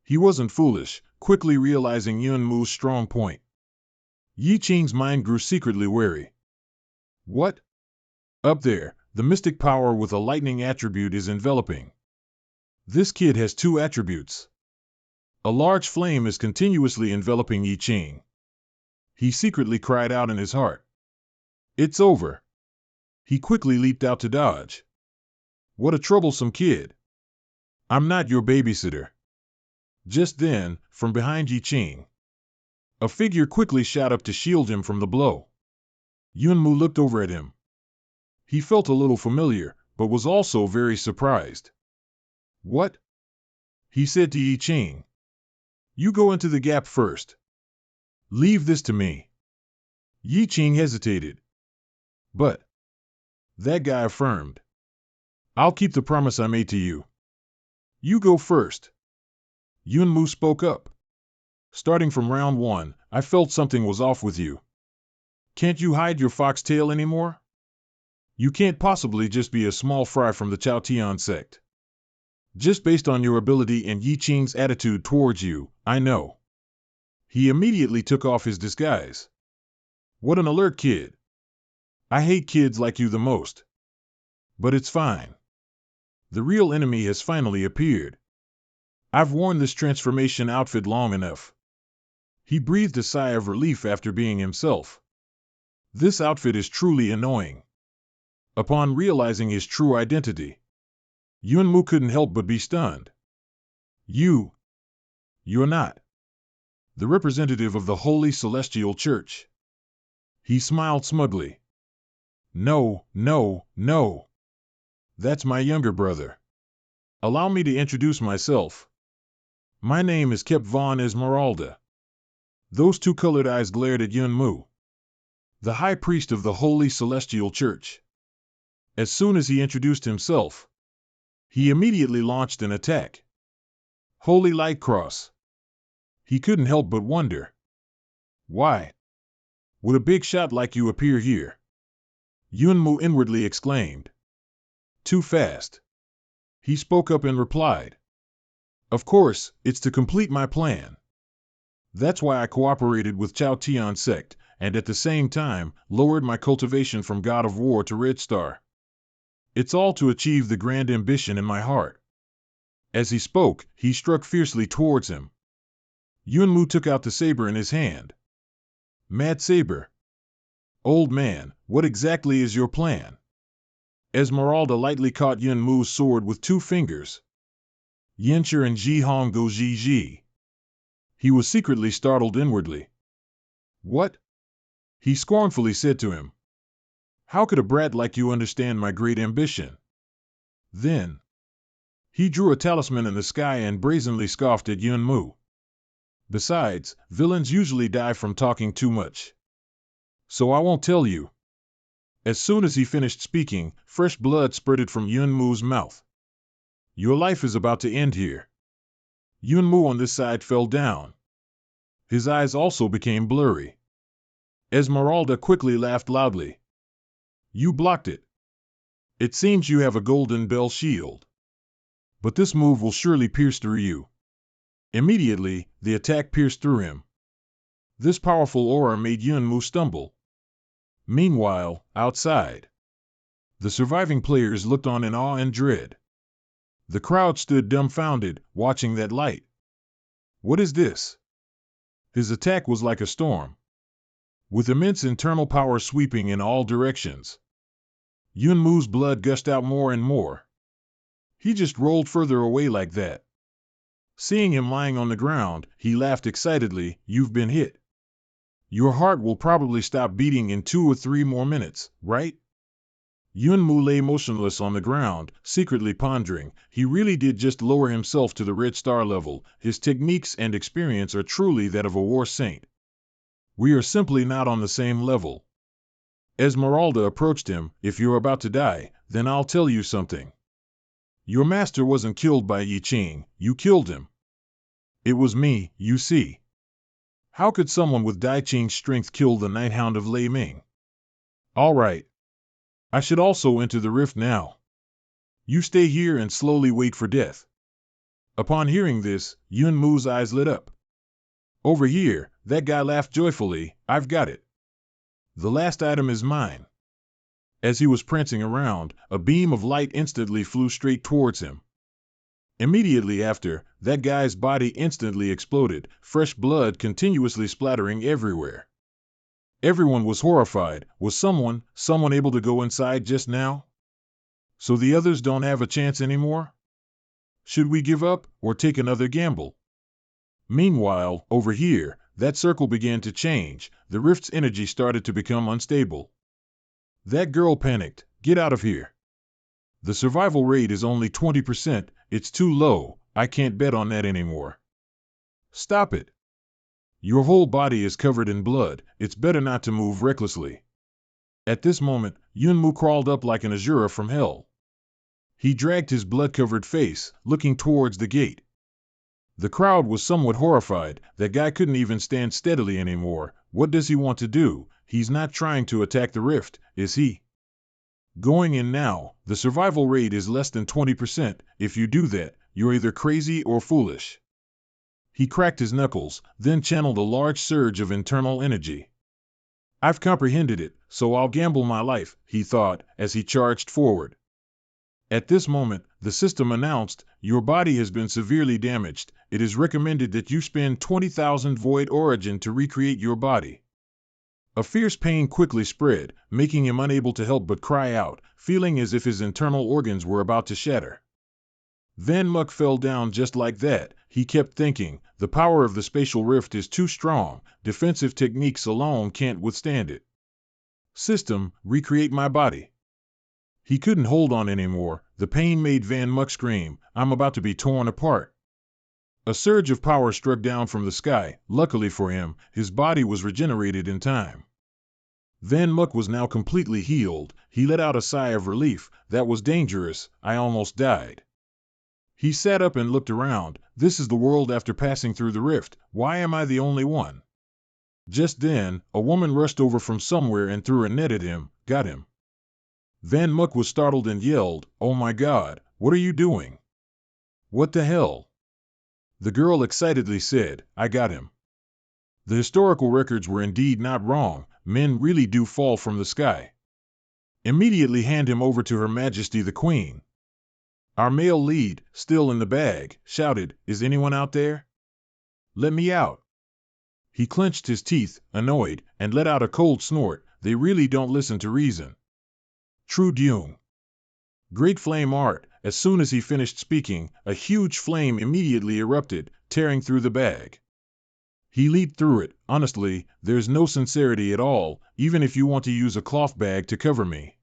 He wasn't foolish, quickly realizing Yunmu's strong point. Yi Qing's mind grew secretly wary. What? Up there, the mystic power with a lightning attribute is enveloping. This kid has two attributes. A large flame is continuously enveloping Yi Qing. He secretly cried out in his heart. It's over. He quickly leaped out to dodge. What a troublesome kid. I'm not your babysitter. Just then, from behind Yi Qing, a figure quickly shot up to shield him from the blow. Yunmu looked over at him. He felt a little familiar, but was also very surprised. What? He said to Yi Qing. You go into the gap first. Leave this to me. Yi Qing hesitated. But that guy affirmed. I'll keep the promise I made to you. You go first. Yunmu spoke up. Starting from round 1, I felt something was off with you. Can't you hide your foxtail anymore? You can't possibly just be a small fry from the Chaotian sect. Just based on your ability and Yi Qing's attitude towards you, I know. He immediately took off his disguise. What an alert kid. I hate kids like you the most. But it's fine. The real enemy has finally appeared. I've worn this transformation outfit long enough. He breathed a sigh of relief after being himself. This outfit is truly annoying. Upon realizing his true identity, Yunmu couldn't help but be stunned. You're not the representative of the Holy Celestial Church. He smiled smugly. No. That's my younger brother. Allow me to introduce myself. My name is Kep von Esmeralda. Those two colored eyes glared at Yunmu, the high priest of the Holy Celestial Church. As soon as he introduced himself, he immediately launched an attack. Holy Light Cross. He couldn't help but wonder. Why would a big shot like you appear here? Yunmu inwardly exclaimed. Too fast. He spoke up and replied. Of course, it's to complete my plan. That's why I cooperated with Chaotian sect, and at the same time, lowered my cultivation from God of War to Red Star. It's all to achieve the grand ambition in my heart. As he spoke, he struck fiercely towards him. Yunmu took out the saber in his hand. Mad Saber. Old man, what exactly is your plan? Esmeralda lightly caught Yunmu's sword with 2 fingers. Yencher and Jihong go Ji. He was secretly startled inwardly. What? He scornfully said to him. How could a brat like you understand my great ambition? Then he drew a talisman in the sky and brazenly scoffed at Yunmu. Besides, villains usually die from talking too much. So I won't tell you. As soon as he finished speaking, fresh blood spurted from Yunmu's mouth. Your life is about to end here. Yunmu on this side fell down. His eyes also became blurry. Esmeralda quickly laughed loudly. You blocked it. It seems you have a golden bell shield. But this move will surely pierce through you. Immediately, the attack pierced through him. This powerful aura made Yunmu stumble. Meanwhile, outside, the surviving players looked on in awe and dread. The crowd stood dumbfounded, watching that light. What is this? His attack was like a storm, with immense internal power sweeping in all directions. Yunmu's blood gushed out more and more. He just rolled further away like that. Seeing him lying on the ground, he laughed excitedly. You've been hit. Your heart will probably stop beating in 2 or 3 more minutes, right? Yunmu lay motionless on the ground, secretly pondering. He really did just lower himself to the Red Star level. His techniques and experience are truly that of a war saint. We are simply not on the same level. Esmeralda approached him. If you're about to die, then I'll tell you something. Your master wasn't killed by Yi Qing, you killed him. It was me, you see. How could someone with Dai Qing's strength kill the Night Hound of Lei Ming? All right. I should also enter the rift now. You stay here and slowly wait for death. Upon hearing this, Yun Mu's eyes lit up. Over here, that guy laughed joyfully. I've got it. The last item is mine. As he was prancing around, a beam of light instantly flew straight towards him. Immediately after, that guy's body instantly exploded, fresh blood continuously splattering everywhere. Everyone was horrified. Was someone able to go inside just now? So the others don't have a chance anymore? Should we give up, or take another gamble? Meanwhile, over here, that circle began to change. The rift's energy started to become unstable. That girl panicked. Get out of here. The survival rate is only 20%. It's too low. I can't bet on that anymore. Stop it. Your whole body is covered in blood. It's better not to move recklessly. At this moment, Yunmu crawled up like an Azura from hell. He dragged his blood-covered face, looking towards the gate. The crowd was somewhat horrified. That guy couldn't even stand steadily anymore. What does he want to do? He's not trying to attack the rift, is he? Going in now, the survival rate is less than 20%. If you do that, you're either crazy or foolish. He cracked his knuckles, then channeled a large surge of internal energy. I've comprehended it, so I'll gamble my life, he thought, as he charged forward. At this moment, the system announced, your body has been severely damaged. It is recommended that you spend 20,000 void origin to recreate your body. A fierce pain quickly spread, making him unable to help but cry out, feeling as if his internal organs were about to shatter. Van Muck fell down just like that. He kept thinking, the power of the spatial rift is too strong, defensive techniques alone can't withstand it. System, recreate my body. He couldn't hold on anymore. The pain made Van Muck scream, I'm about to be torn apart. A surge of power struck down from the sky. Luckily for him, his body was regenerated in time. Van Muck was now completely healed. He let out a sigh of relief. That was dangerous. I almost died. He sat up and looked around. This is the world after passing through the rift. Why am I the only one? Just then, a woman rushed over from somewhere and threw a net at him. Got him. Van Muck was startled and yelled, oh my God, what are you doing? What the hell? The girl excitedly said, I got him. The historical records were indeed not wrong. Men really do fall from the sky. Immediately hand him over to Her Majesty the Queen. Our male lead, still in the bag, shouted, is anyone out there? Let me out. He clenched his teeth, annoyed, and let out a cold snort. They really don't listen to reason. True Dung. Great flame art. As soon as he finished speaking, a huge flame immediately erupted, tearing through the bag. He leaped through it. Honestly, there's no sincerity at all, even if you want to use a cloth bag to cover me.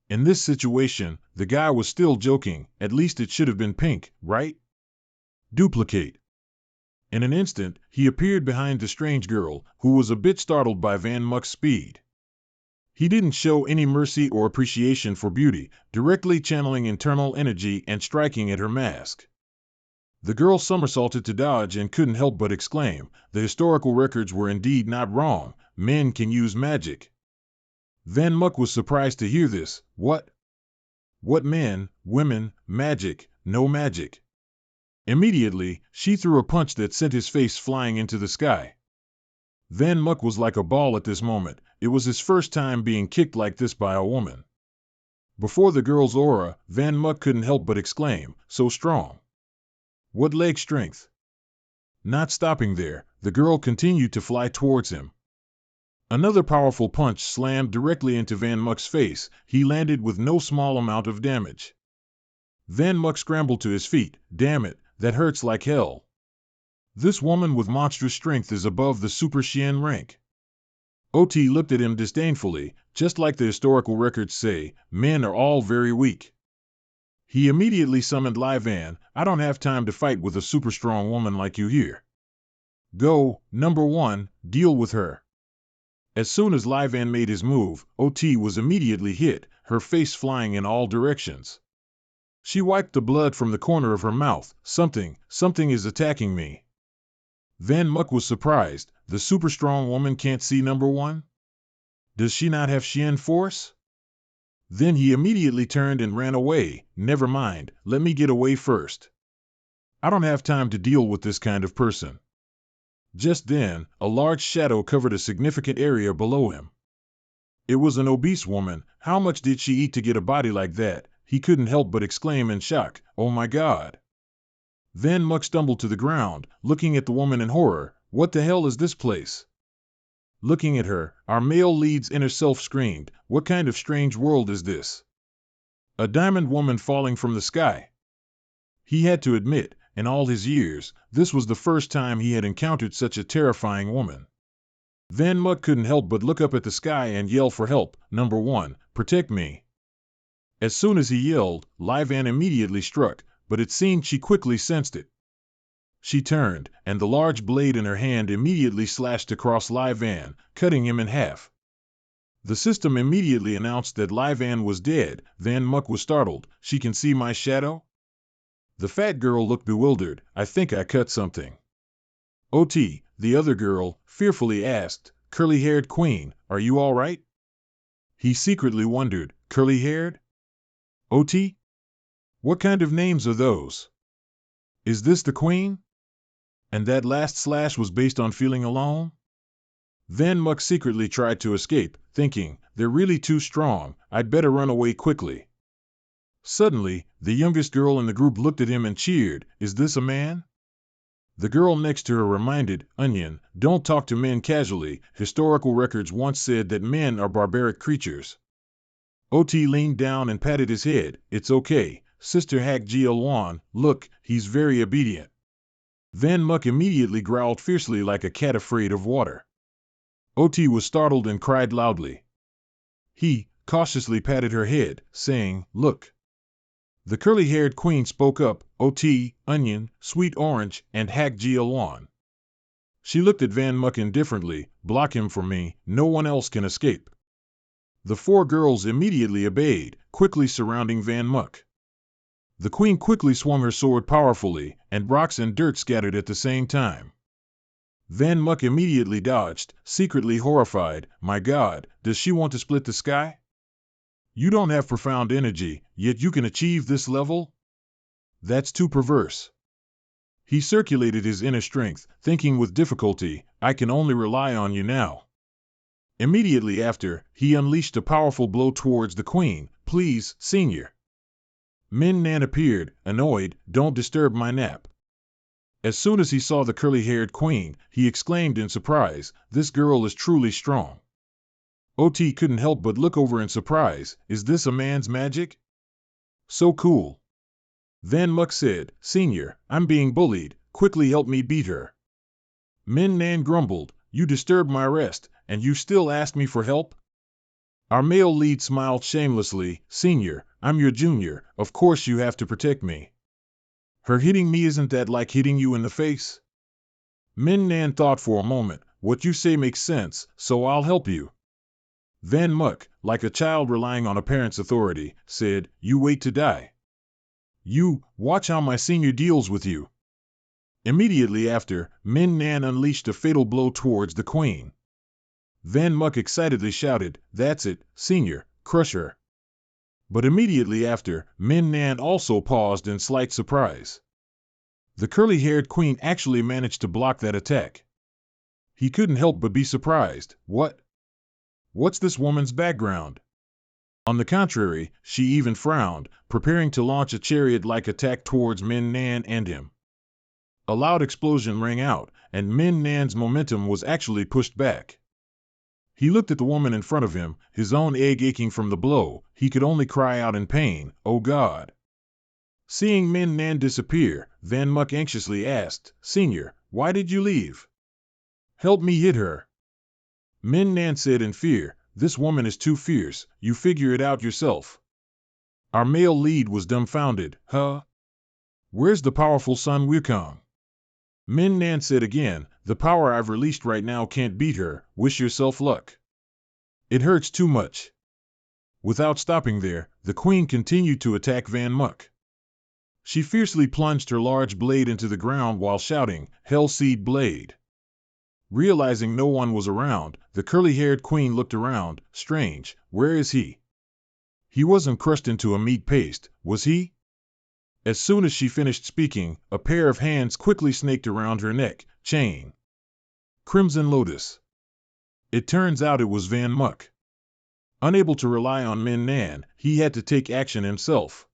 In this situation, the guy was still joking. At least it should have been pink, right? Duplicate. In an instant, he appeared behind the strange girl, who was a bit startled by Van Muck's speed. He didn't show any mercy or appreciation for beauty, directly channeling internal energy and striking at her mask. The girl somersaulted to dodge and couldn't help but exclaim, the historical records were indeed not wrong. Men can use magic. Van Muck was surprised to hear this. What? What men, women, magic, no magic. Immediately, she threw a punch that sent his face flying into the sky. Van Muck was like a ball at this moment. It was his first time being kicked like this by a woman. Before the girl's aura, Van Muck couldn't help but exclaim, so strong. What leg strength? Not stopping there, the girl continued to fly towards him. Another powerful punch slammed directly into Van Muck's face. He landed with no small amount of damage. Van Muck scrambled to his feet. Damn it, that hurts like hell. This woman with monstrous strength is above the Super Xian rank. OT looked at him disdainfully. Just like the historical records say, men are all very weak. He immediately summoned Li Van. I don't have time to fight with a super strong woman like you here. Go, number one, deal with her. As soon as Livan made his move, OT was immediately hit, her face flying in all directions. She wiped the blood from the corner of her mouth. Something is attacking me. Van Muck was surprised. The super strong woman can't see number one? Does she not have Xian force? Then he immediately turned and ran away. Never mind, let me get away first. I don't have time to deal with this kind of person. Just then, a large shadow covered a significant area below him. It was an obese woman. How much did she eat to get a body like that? He couldn't help but exclaim in shock, "Oh my God!" Van Muck stumbled to the ground, looking at the woman in horror. What the hell is this place? Looking at her, our male lead's inner self screamed, what kind of strange world is this? A diamond woman falling from the sky. He had to admit, in all his years, this was the first time he had encountered such a terrifying woman. Van Muck couldn't help but look up at the sky and yell for help. Number one, protect me. As soon as he yelled, Livan immediately struck, but it seemed she quickly sensed it. She turned, and the large blade in her hand immediately slashed across Livan, cutting him in half. The system immediately announced that Livan was dead. Van Muck was startled. She can see my shadow? The fat girl looked bewildered. I think I cut something. OT, the other girl, fearfully asked, curly-haired queen, are you all right? He secretly wondered, curly-haired? OT? What kind of names are those? Is this the queen? And that last slash was based on feeling alone? Van Muck secretly tried to escape, thinking, they're really too strong, I'd better run away quickly. Suddenly, the youngest girl in the group looked at him and cheered, is this a man? The girl next to her reminded, Onion, don't talk to men casually, historical records once said that men are barbaric creatures. OT leaned down and patted his head, it's okay, Sister Hack Jialwan, look, he's very obedient. Van Muck immediately growled fiercely like a cat afraid of water. OT was startled and cried loudly. He cautiously patted her head, saying, look. The curly-haired queen spoke up, OT, Onion, Sweet Orange, and Hack Jialwan. She looked at Van Muck indifferently, block him from me, no one else can escape. The four girls immediately obeyed, quickly surrounding Van Muck. The queen quickly swung her sword powerfully, and rocks and dirt scattered at the same time. Van Muck immediately dodged, secretly horrified, my God, does she want to split the sky? You don't have profound energy, yet you can achieve this level? That's too perverse. He circulated his inner strength, thinking with difficulty, I can only rely on you now. Immediately after, he unleashed a powerful blow towards the queen, please, senior. Min Nan appeared, annoyed, don't disturb my nap. As soon as he saw the curly-haired queen, he exclaimed in surprise, this girl is truly strong. OT couldn't help but look over in surprise, is this a man's magic? So cool. Van Muck said, Senior, I'm being bullied, quickly help me beat her. Min Nan grumbled, you disturbed my rest, and you still ask me for help? Our male lead smiled shamelessly, Senior, I'm your junior, of course you have to protect me. Her hitting me isn't that like hitting you in the face? Min Nan thought for a moment, what you say makes sense, so I'll help you. Van Muck, like a child relying on a parent's authority, said, you wait to die. You, watch how my senior deals with you. Immediately after, Min Nan unleashed a fatal blow towards the queen. Van Muck excitedly shouted, that's it, senior, crush her. But immediately after, Min Nan also paused in slight surprise. The curly-haired queen actually managed to block that attack. He couldn't help but be surprised. What's this woman's background? On the contrary, she even frowned, preparing to launch a chariot-like attack towards Min Nan and him. A loud explosion rang out, and Min Nan's momentum was actually pushed back. He looked at the woman in front of him, his own egg aching from the blow. He could only cry out in pain, oh God. Seeing Min Nan disappear, Van Muck anxiously asked, Senior, why did you leave? Help me hit her. Min Nan said in fear, this woman is too fierce, you figure it out yourself. Our male lead was dumbfounded, huh? Where's the powerful Sun Wukong? Min Nan said again, the power I've released right now can't beat her, wish yourself luck. It hurts too much. Without stopping there, the queen continued to attack Van Muck. She fiercely plunged her large blade into the ground while shouting, Hell Seed Blade. Realizing no one was around, the curly-haired queen looked around. Strange, where is he? He wasn't crushed into a meat paste, was he? As soon as she finished speaking, a pair of hands quickly snaked around her neck. Chain. Crimson Lotus. It turns out it was Van Muck. Unable to rely on Min Nan, he had to take action himself.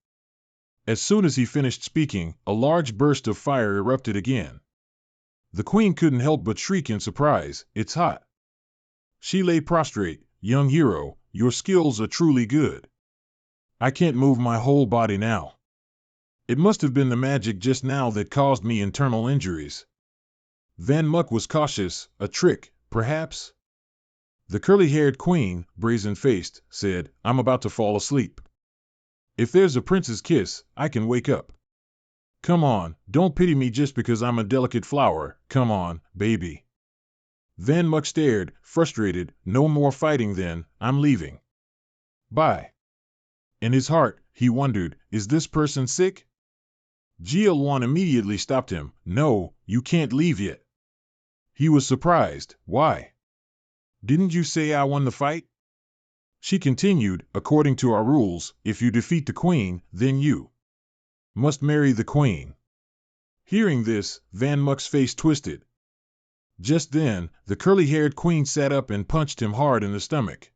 As soon as he finished speaking, a large burst of fire erupted again. The queen couldn't help but shriek in surprise, it's hot. She lay prostrate. Young hero, your skills are truly good. I can't move my whole body now. It must have been the magic just now that caused me internal injuries. Van Muck was cautious, a trick, perhaps? The curly-haired queen, brazen-faced, said, I'm about to fall asleep. If there's a prince's kiss, I can wake up. Come on, don't pity me just because I'm a delicate flower, come on, baby. Van Muck stared, frustrated, no more fighting then, I'm leaving. Bye. In his heart, he wondered, is this person sick? GL1 immediately stopped him, no, you can't leave yet. He was surprised, why? Didn't you say I won the fight? She continued, according to our rules, if you defeat the queen, then you must marry the queen. Hearing this, Van Muck's face twisted. Just then, the curly-haired queen sat up and punched him hard in the stomach.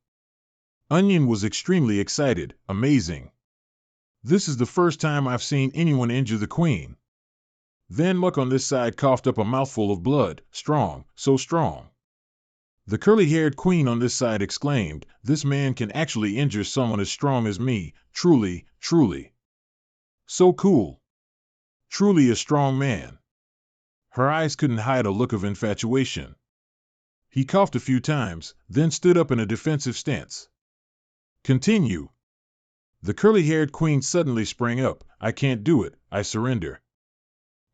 Onion was extremely excited, amazing. This is the first time I've seen anyone injure the queen. Van Muck on this side coughed up a mouthful of blood, strong, so strong. The curly-haired queen on this side exclaimed, this man can actually injure someone as strong as me, truly, truly. So cool. Truly a strong man. Her eyes couldn't hide a look of infatuation. He coughed a few times, then stood up in a defensive stance. Continue. The curly-haired queen suddenly sprang up, I can't do it, I surrender.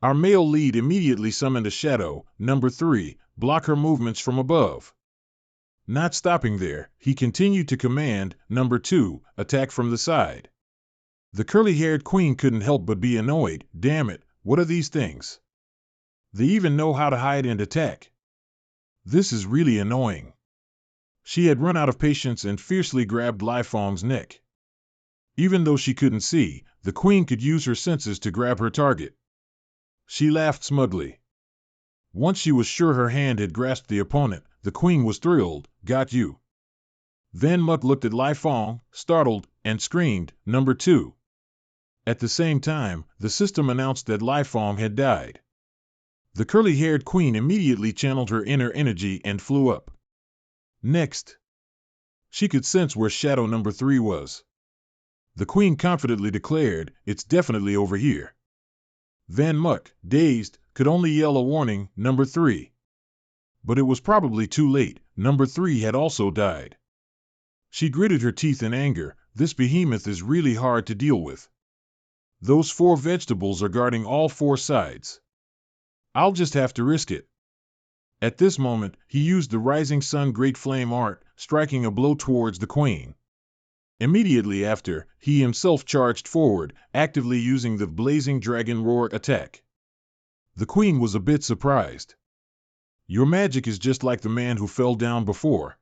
Our male lead immediately summoned a shadow, number 3, block her movements from above. Not stopping there, he continued to command, number 2, attack from the side. The curly-haired queen couldn't help but be annoyed, damn it, what are these things? They even know how to hide and attack. This is really annoying. She had run out of patience and fiercely grabbed Lai Fong's neck. Even though she couldn't see, the queen could use her senses to grab her target. She laughed smugly. Once she was sure her hand had grasped the opponent, the queen was thrilled, got you. Van Muck looked at Lai Fong, startled, and screamed, number 2. At the same time, the system announced that Lai Fong had died. The curly-haired queen immediately channeled her inner energy and flew up. Next. She could sense where shadow number 3 was. The queen confidently declared, it's definitely over here. Van Muck, dazed, could only yell a warning, number 3. But it was probably too late, number 3 had also died. She gritted her teeth in anger, this behemoth is really hard to deal with. Those 4 vegetables are guarding all 4 sides. I'll just have to risk it. At this moment, he used the Rising Sun Great Flame art, striking a blow towards the queen. Immediately after, he himself charged forward, actively using the Blazing Dragon Roar attack. The queen was a bit surprised. Your magic is just like the man who fell down before.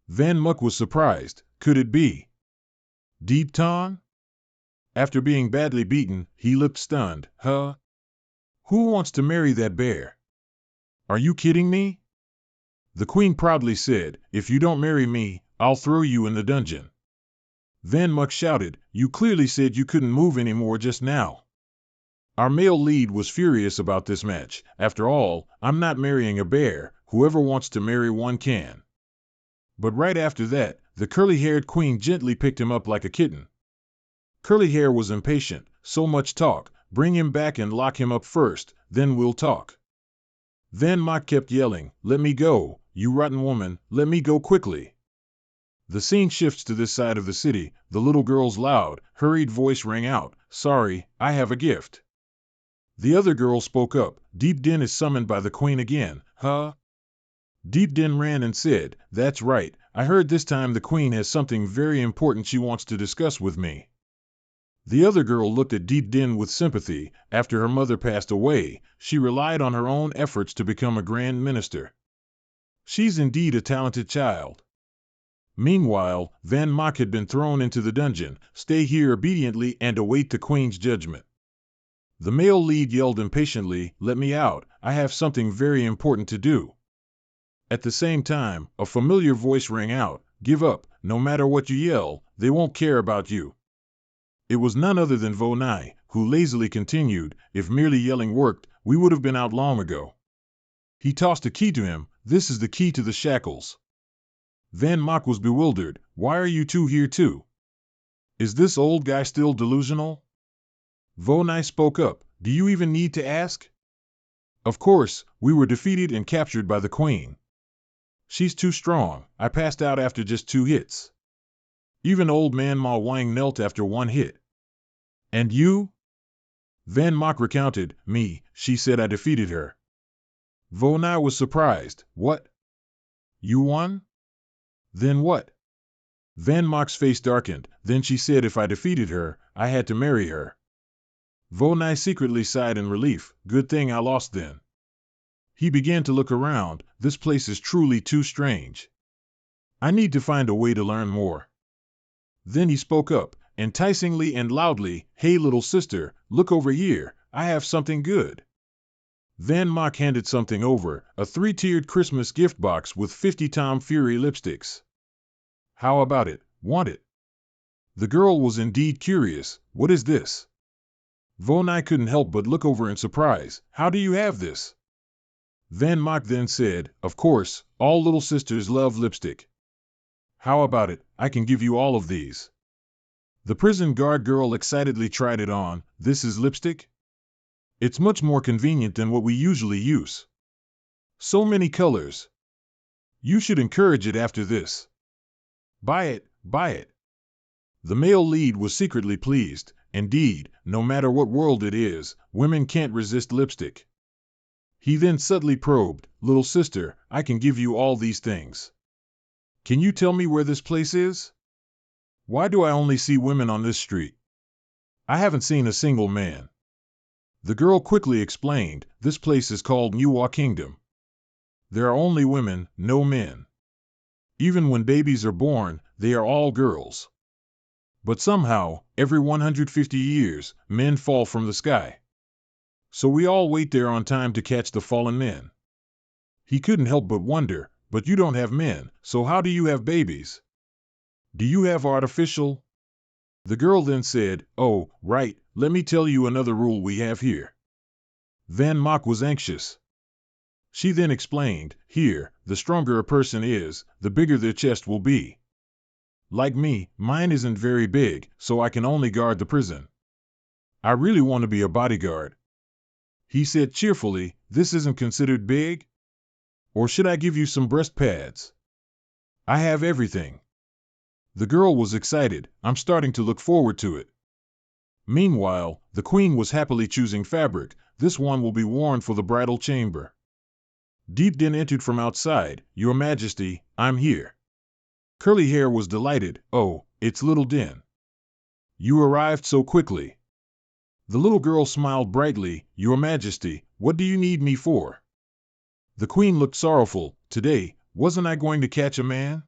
Van Muck was surprised, could it be Deep Ton? After being badly beaten, he looked stunned, huh? Who wants to marry that bear? Are you kidding me? The queen proudly said, if you don't marry me, I'll throw you in the dungeon. Van Muck shouted, you clearly said you couldn't move anymore just now. Our male lead was furious about this match. After all, I'm not marrying a bear, whoever wants to marry one can. But right after that, the curly-haired queen gently picked him up like a kitten. Curly Hair was impatient, so much talk, bring him back and lock him up first, then we'll talk. Van Muck kept yelling, let me go, you rotten woman, let me go quickly. The scene shifts to this side of the city, the little girl's loud, hurried voice rang out, sorry, I have a gift. The other girl spoke up. Deep Din is summoned by the queen again, huh? Deep Din ran and said, that's right, I heard this time the queen has something very important she wants to discuss with me. The other girl looked at Deep Din with sympathy. After her mother passed away, she relied on her own efforts to become a grand minister. She's indeed a talented child. Meanwhile, Van Mok had been thrown into the dungeon. Stay here obediently and await the queen's judgment. The male lead yelled impatiently, let me out, I have something very important to do. At the same time, a familiar voice rang out, give up, no matter what you yell, they won't care about you. It was none other than Vo Nai, who lazily continued, if merely yelling worked, we would have been out long ago. He tossed a key to him, this is the key to the shackles. Van Mok was bewildered, why are you two here too? Is this old guy still delusional? Vo Nai spoke up, do you even need to ask? Of course, we were defeated and captured by the queen. She's too strong, I passed out after just 2 hits. Even old man Ma Wang knelt after 1 hit. And you? Van Mok recounted, me, she said I defeated her. Vo Nai was surprised, what? You won? Then what? Van Mok's face darkened, then she said if I defeated her, I had to marry her. Vo Nai secretly sighed in relief, good thing I lost then. He began to look around, this place is truly too strange. I need to find a way to learn more. Then he spoke up, enticingly and loudly, hey little sister, look over here, I have something good. Van Mok handed something over, a 3-tiered Christmas gift box with 50 Tom Fury lipsticks. How about it, want it? The girl was indeed curious, what is this? Vo Nai couldn't help but look over in surprise, how do you have this? Van Mok then said, of course, all little sisters love lipstick. How about it, I can give you all of these. The prison guard girl excitedly tried it on, this is lipstick? It's much more convenient than what we usually use. So many colors. You should encourage it after this. Buy it, buy it. The male lead was secretly pleased, indeed, no matter what world it is, women can't resist lipstick. He then subtly probed, little sister, I can give you all these things. Can you tell me where this place is? Why do I only see women on this street? I haven't seen a single man. The girl quickly explained, this place is called Manhua Kingdom. There are only women, no men. Even when babies are born, they are all girls. But somehow, every 150 years, men fall from the sky. So we all wait there on time to catch the fallen men. He couldn't help but wonder, but you don't have men, so how do you have babies? Do you have artificial? The girl then said, oh, right, let me tell you another rule we have here. Van Mok was anxious. She then explained, here, the stronger a person is, the bigger their chest will be. Like me, mine isn't very big, so I can only guard the prison. I really want to be a bodyguard. He said cheerfully, this isn't considered big? Or should I give you some breast pads? I have everything. The girl was excited, I'm starting to look forward to it. Meanwhile, the queen was happily choosing fabric, this one will be worn for the bridal chamber. Deep Din entered from outside, Your Majesty, I'm here. Curly Hair was delighted, oh, it's Little Din. You arrived so quickly. The little girl smiled brightly, Your Majesty, what do you need me for? The queen looked sorrowful, today, wasn't I going to catch a man?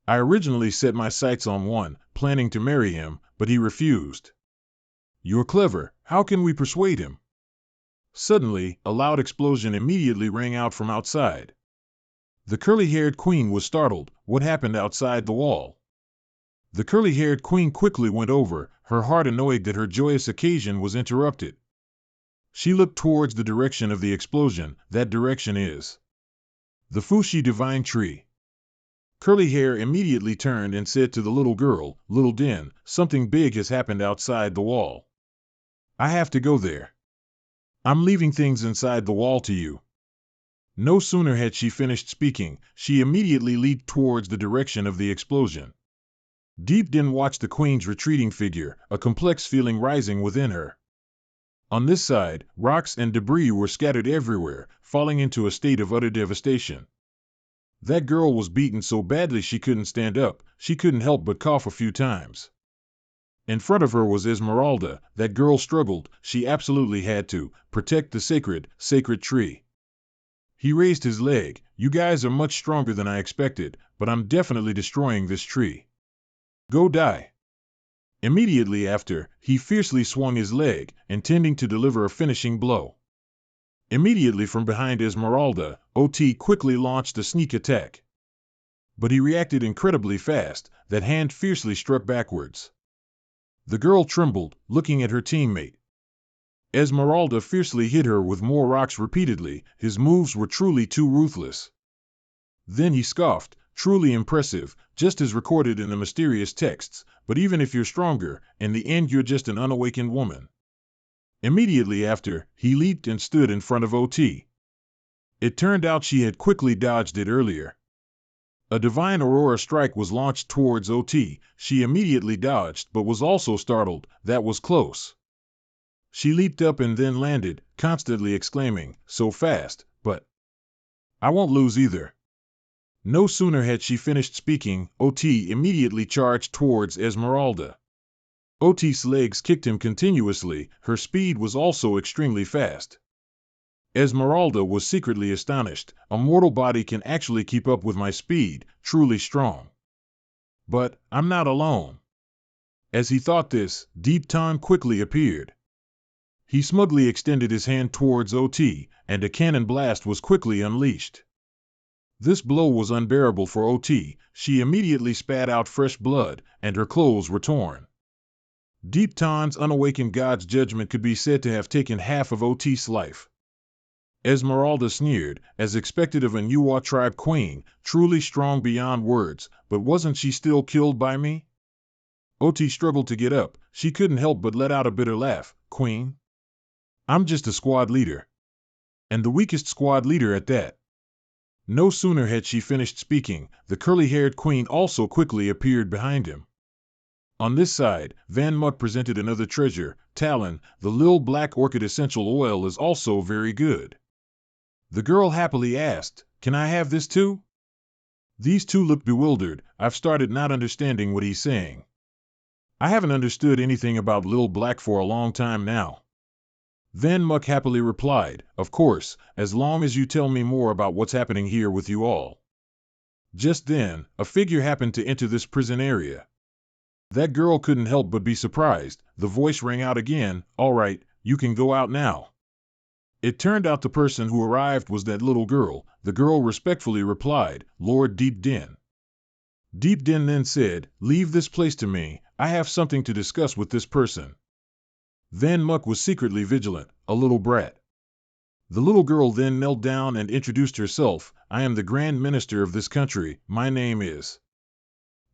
I originally set my sights on one, planning to marry him, but he refused. You're clever, how can we persuade him? Suddenly, a loud explosion immediately rang out from outside. The curly-haired queen was startled, what happened outside the wall? The curly-haired queen quickly went over, her heart annoyed that her joyous occasion was interrupted. She looked towards the direction of the explosion, that direction is the Fushi Divine Tree. Curly Hair immediately turned and said to the little girl, Little Din, something big has happened outside the wall. I have to go there. I'm leaving things inside the wall to you. No sooner had she finished speaking, she immediately leaped towards the direction of the explosion. Deep Din watched the queen's retreating figure, a complex feeling rising within her. On this side, rocks and debris were scattered everywhere, falling into a state of utter devastation. That girl was beaten so badly she couldn't stand up, she couldn't help but cough a few times. In front of her was Esmeralda. That girl struggled, she absolutely had to, protect the sacred tree. He raised his leg. You guys are much stronger than I expected, but I'm definitely destroying this tree. Go die. Immediately after, he fiercely swung his leg, intending to deliver a finishing blow. Immediately from behind Esmeralda, OT quickly launched a sneak attack. But he reacted incredibly fast. That hand fiercely struck backwards. The girl trembled, looking at her teammate. Esmeralda fiercely hit her with more rocks repeatedly. His moves were truly too ruthless. Then he scoffed, truly impressive, just as recorded in the mysterious texts, but even if you're stronger, in the end you're just an unawakened woman. Immediately after, he leaped and stood in front of OT. It turned out she had quickly dodged it earlier. A divine aurora strike was launched towards OT. She immediately dodged but was also startled. That was close. She leaped up and then landed, constantly exclaiming, so fast, but I won't lose either. No sooner had she finished speaking, OT immediately charged towards Esmeralda. OT's legs kicked him continuously. Her speed was also extremely fast. Esmeralda was secretly astonished. A mortal body can actually keep up with my speed, truly strong. But I'm not alone. As he thought this, Deep Ton quickly appeared. He smugly extended his hand towards OT, and a cannon blast was quickly unleashed. This blow was unbearable for OT. She immediately spat out fresh blood, and her clothes were torn. Deep Ton's unawakened god's judgment could be said to have taken half of OT's life. Esmeralda sneered, as expected of a Manhua tribe queen, truly strong beyond words, but wasn't she still killed by me? OT struggled to get up. She couldn't help but let out a bitter laugh. Queen? I'm just a squad leader. And the weakest squad leader at that. No sooner had she finished speaking, the curly-haired queen also quickly appeared behind him. On this side, Van Muck presented another treasure, Talon. The Lil Black Orchid essential oil is also very good. The girl happily asked, can I have this too? These two looked bewildered. I've started not understanding what he's saying. I haven't understood anything about Lil Black for a long time now. Van Muck happily replied, of course, as long as you tell me more about what's happening here with you all. Just then, a figure happened to enter this prison area. That girl couldn't help but be surprised. The voice rang out again, all right, you can go out now. It turned out the person who arrived was that little girl. The girl respectfully replied, Lord Deep Den. Deep Den then said, leave this place to me, I have something to discuss with this person. Van Muck was secretly vigilant, a little brat. The little girl then knelt down and introduced herself, I am the Grand Minister of this country, my name is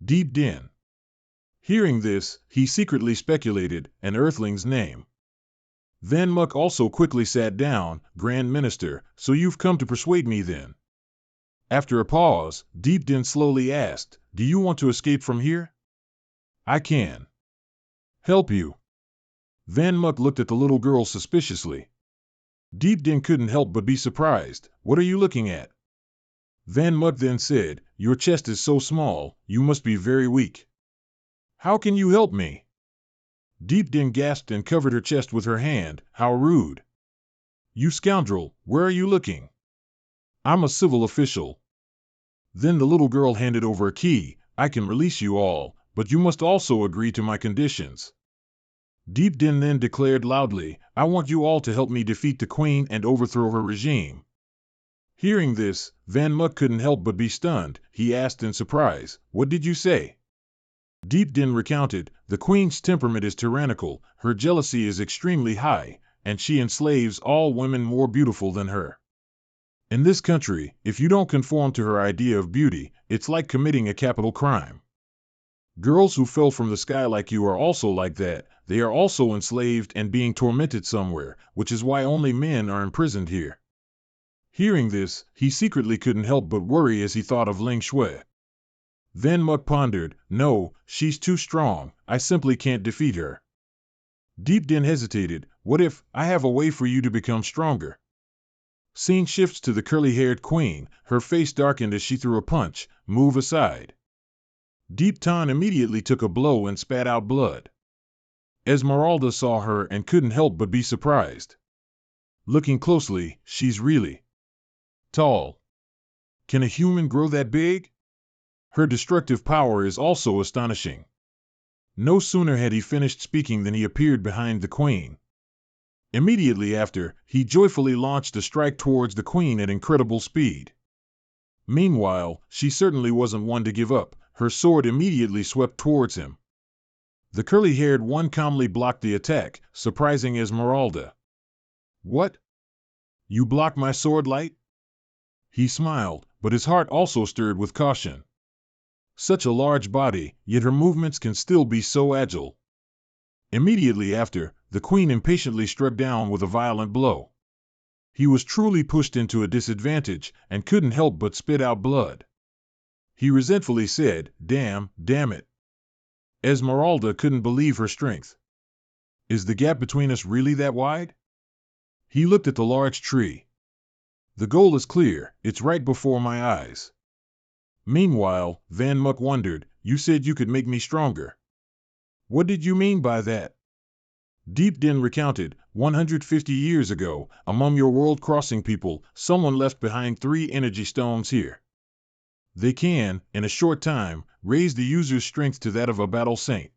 Deep Den. Hearing this, he secretly speculated, an earthling's name. Van Muck also quickly sat down, Grand Minister, so you've come to persuade me then. After a pause, Deep Den slowly asked, do you want to escape from here? I can help you. Van Muck looked at the little girl suspiciously. Deep Den couldn't help but be surprised. What are you looking at? Van Muck then said, your chest is so small, you must be very weak. How can you help me? Deep Den gasped and covered her chest with her hand. How rude. You scoundrel, where are you looking? I'm a civil official. Then the little girl handed over a key. I can release you all, but you must also agree to my conditions. Deep Den then declared loudly, I want you all to help me defeat the queen and overthrow her regime. Hearing this, Van Muck couldn't help but be stunned. He asked in surprise, what did you say? Deep Den recounted, the queen's temperament is tyrannical, her jealousy is extremely high, and she enslaves all women more beautiful than her. In this country, if you don't conform to her idea of beauty, it's like committing a capital crime. Girls who fell from the sky like you are also like that. They are also enslaved and being tormented somewhere, which is why only men are imprisoned here. Hearing this, he secretly couldn't help but worry as he thought of Ling Shui. Van Muck pondered, no, she's too strong, I simply can't defeat her. Deep Den hesitated, What if I have a way for you to become stronger? Scene shifts to the curly-haired queen. Her face darkened as she threw a punch. Move aside. Deep Tan immediately took a blow and spat out blood. Esmeralda saw her and couldn't help but be surprised. Looking closely, she's really tall. Can a human grow that big? Her destructive power is also astonishing. No sooner had he finished speaking than he appeared behind the queen. Immediately after, he joyfully launched a strike towards the queen at incredible speed. Meanwhile, she certainly wasn't one to give up. Her sword immediately swept towards him. The curly-haired one calmly blocked the attack, surprising Esmeralda. What? You block my sword, Light? He smiled, but his heart also stirred with caution. Such a large body, yet her movements can still be so agile. Immediately after, the queen impatiently struck down with a violent blow. He was truly pushed into a disadvantage and couldn't help but spit out blood. He resentfully said, damn it. Esmeralda couldn't believe her strength. Is the gap between us really that wide? He looked at the large tree. The goal is clear, it's right before my eyes. Meanwhile, Van Muck wondered, you said you could make me stronger. What did you mean by that? Deep Din recounted, 150 years ago, among your world-crossing people, someone left behind 3 energy stones here. They can, in a short time, raise the user's strength to that of a battle saint.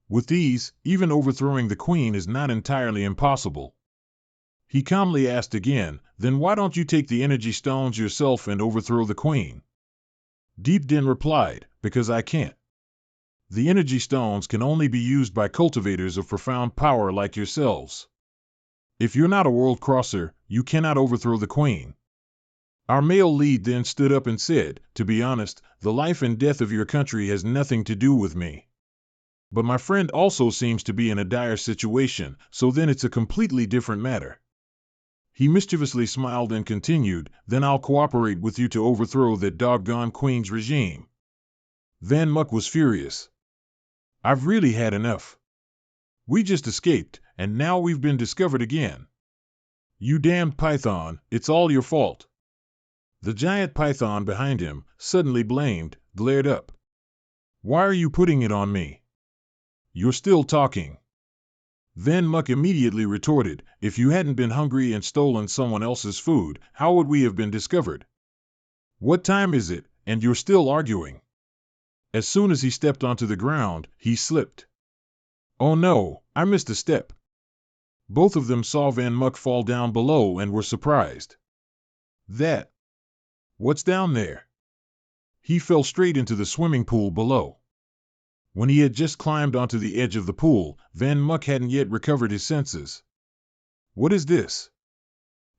With these, even overthrowing the queen is not entirely impossible. He calmly asked again, then why don't you take the energy stones yourself and overthrow the queen? Deep Din replied, because I can't. The energy stones can only be used by cultivators of profound power like yourselves. If you're not a world crosser, you cannot overthrow the queen. Our male lead then stood up and said, to be honest, the life and death of your country has nothing to do with me. But my friend also seems to be in a dire situation, so then it's a completely different matter. He mischievously smiled and continued, then I'll cooperate with you to overthrow that doggone queen's regime. Van Muck was furious. I've really had enough. We just escaped, and now we've been discovered again. You damned python, it's all your fault. The giant python behind him, suddenly blamed, glared up. Why are you putting it on me? You're still talking. Van Muck immediately retorted, if you hadn't been hungry and stolen someone else's food, how would we have been discovered? What time is it, and you're still arguing? As soon as he stepped onto the ground, he slipped. Oh no, I missed a step. Both of them saw Van Muck fall down below and were surprised. What's down there? He fell straight into the swimming pool below. When he had just climbed onto the edge of the pool, Van Muck hadn't yet recovered his senses. What is this?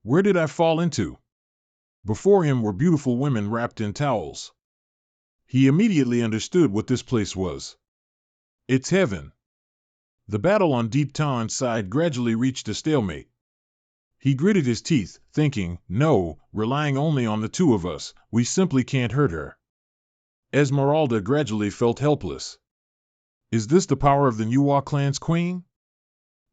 Where did I fall into? Before him were beautiful women wrapped in towels. He immediately understood what this place was. It's heaven. The battle on Deep Tan's side gradually reached a stalemate. He gritted his teeth, thinking, no, relying only on the two of us, we simply can't hurt her. Esmeralda gradually felt helpless. Is this the power of the Nuwa clan's queen?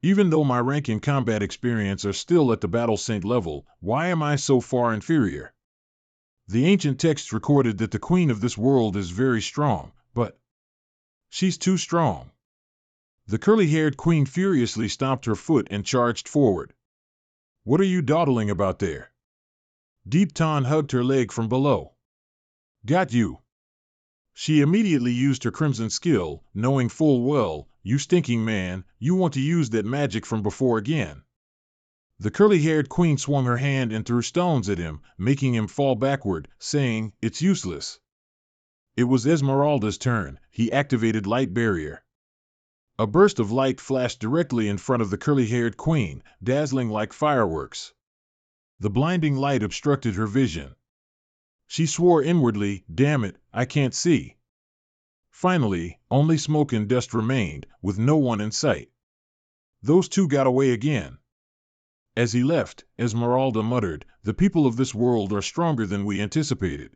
Even though my rank and combat experience are still at the battle saint level, why am I so far inferior? The ancient texts recorded that the queen of this world is very strong, but she's too strong. The curly-haired queen furiously stomped her foot and charged forward. What are you dawdling about there? Deep Tan hugged her leg from below. Got you. She immediately used her crimson skill, knowing full well, you stinking man, you want to use that magic from before again. The curly-haired queen swung her hand and threw stones at him, making him fall backward, saying, it's useless. It was Esmeralda's turn. He activated Light Barrier. A burst of light flashed directly in front of the curly-haired queen, dazzling like fireworks. The blinding light obstructed her vision. She swore inwardly, damn it, I can't see. Finally, only smoke and dust remained, with no one in sight. Those two got away again. As he left, Esmeralda muttered, the people of this world are stronger than we anticipated.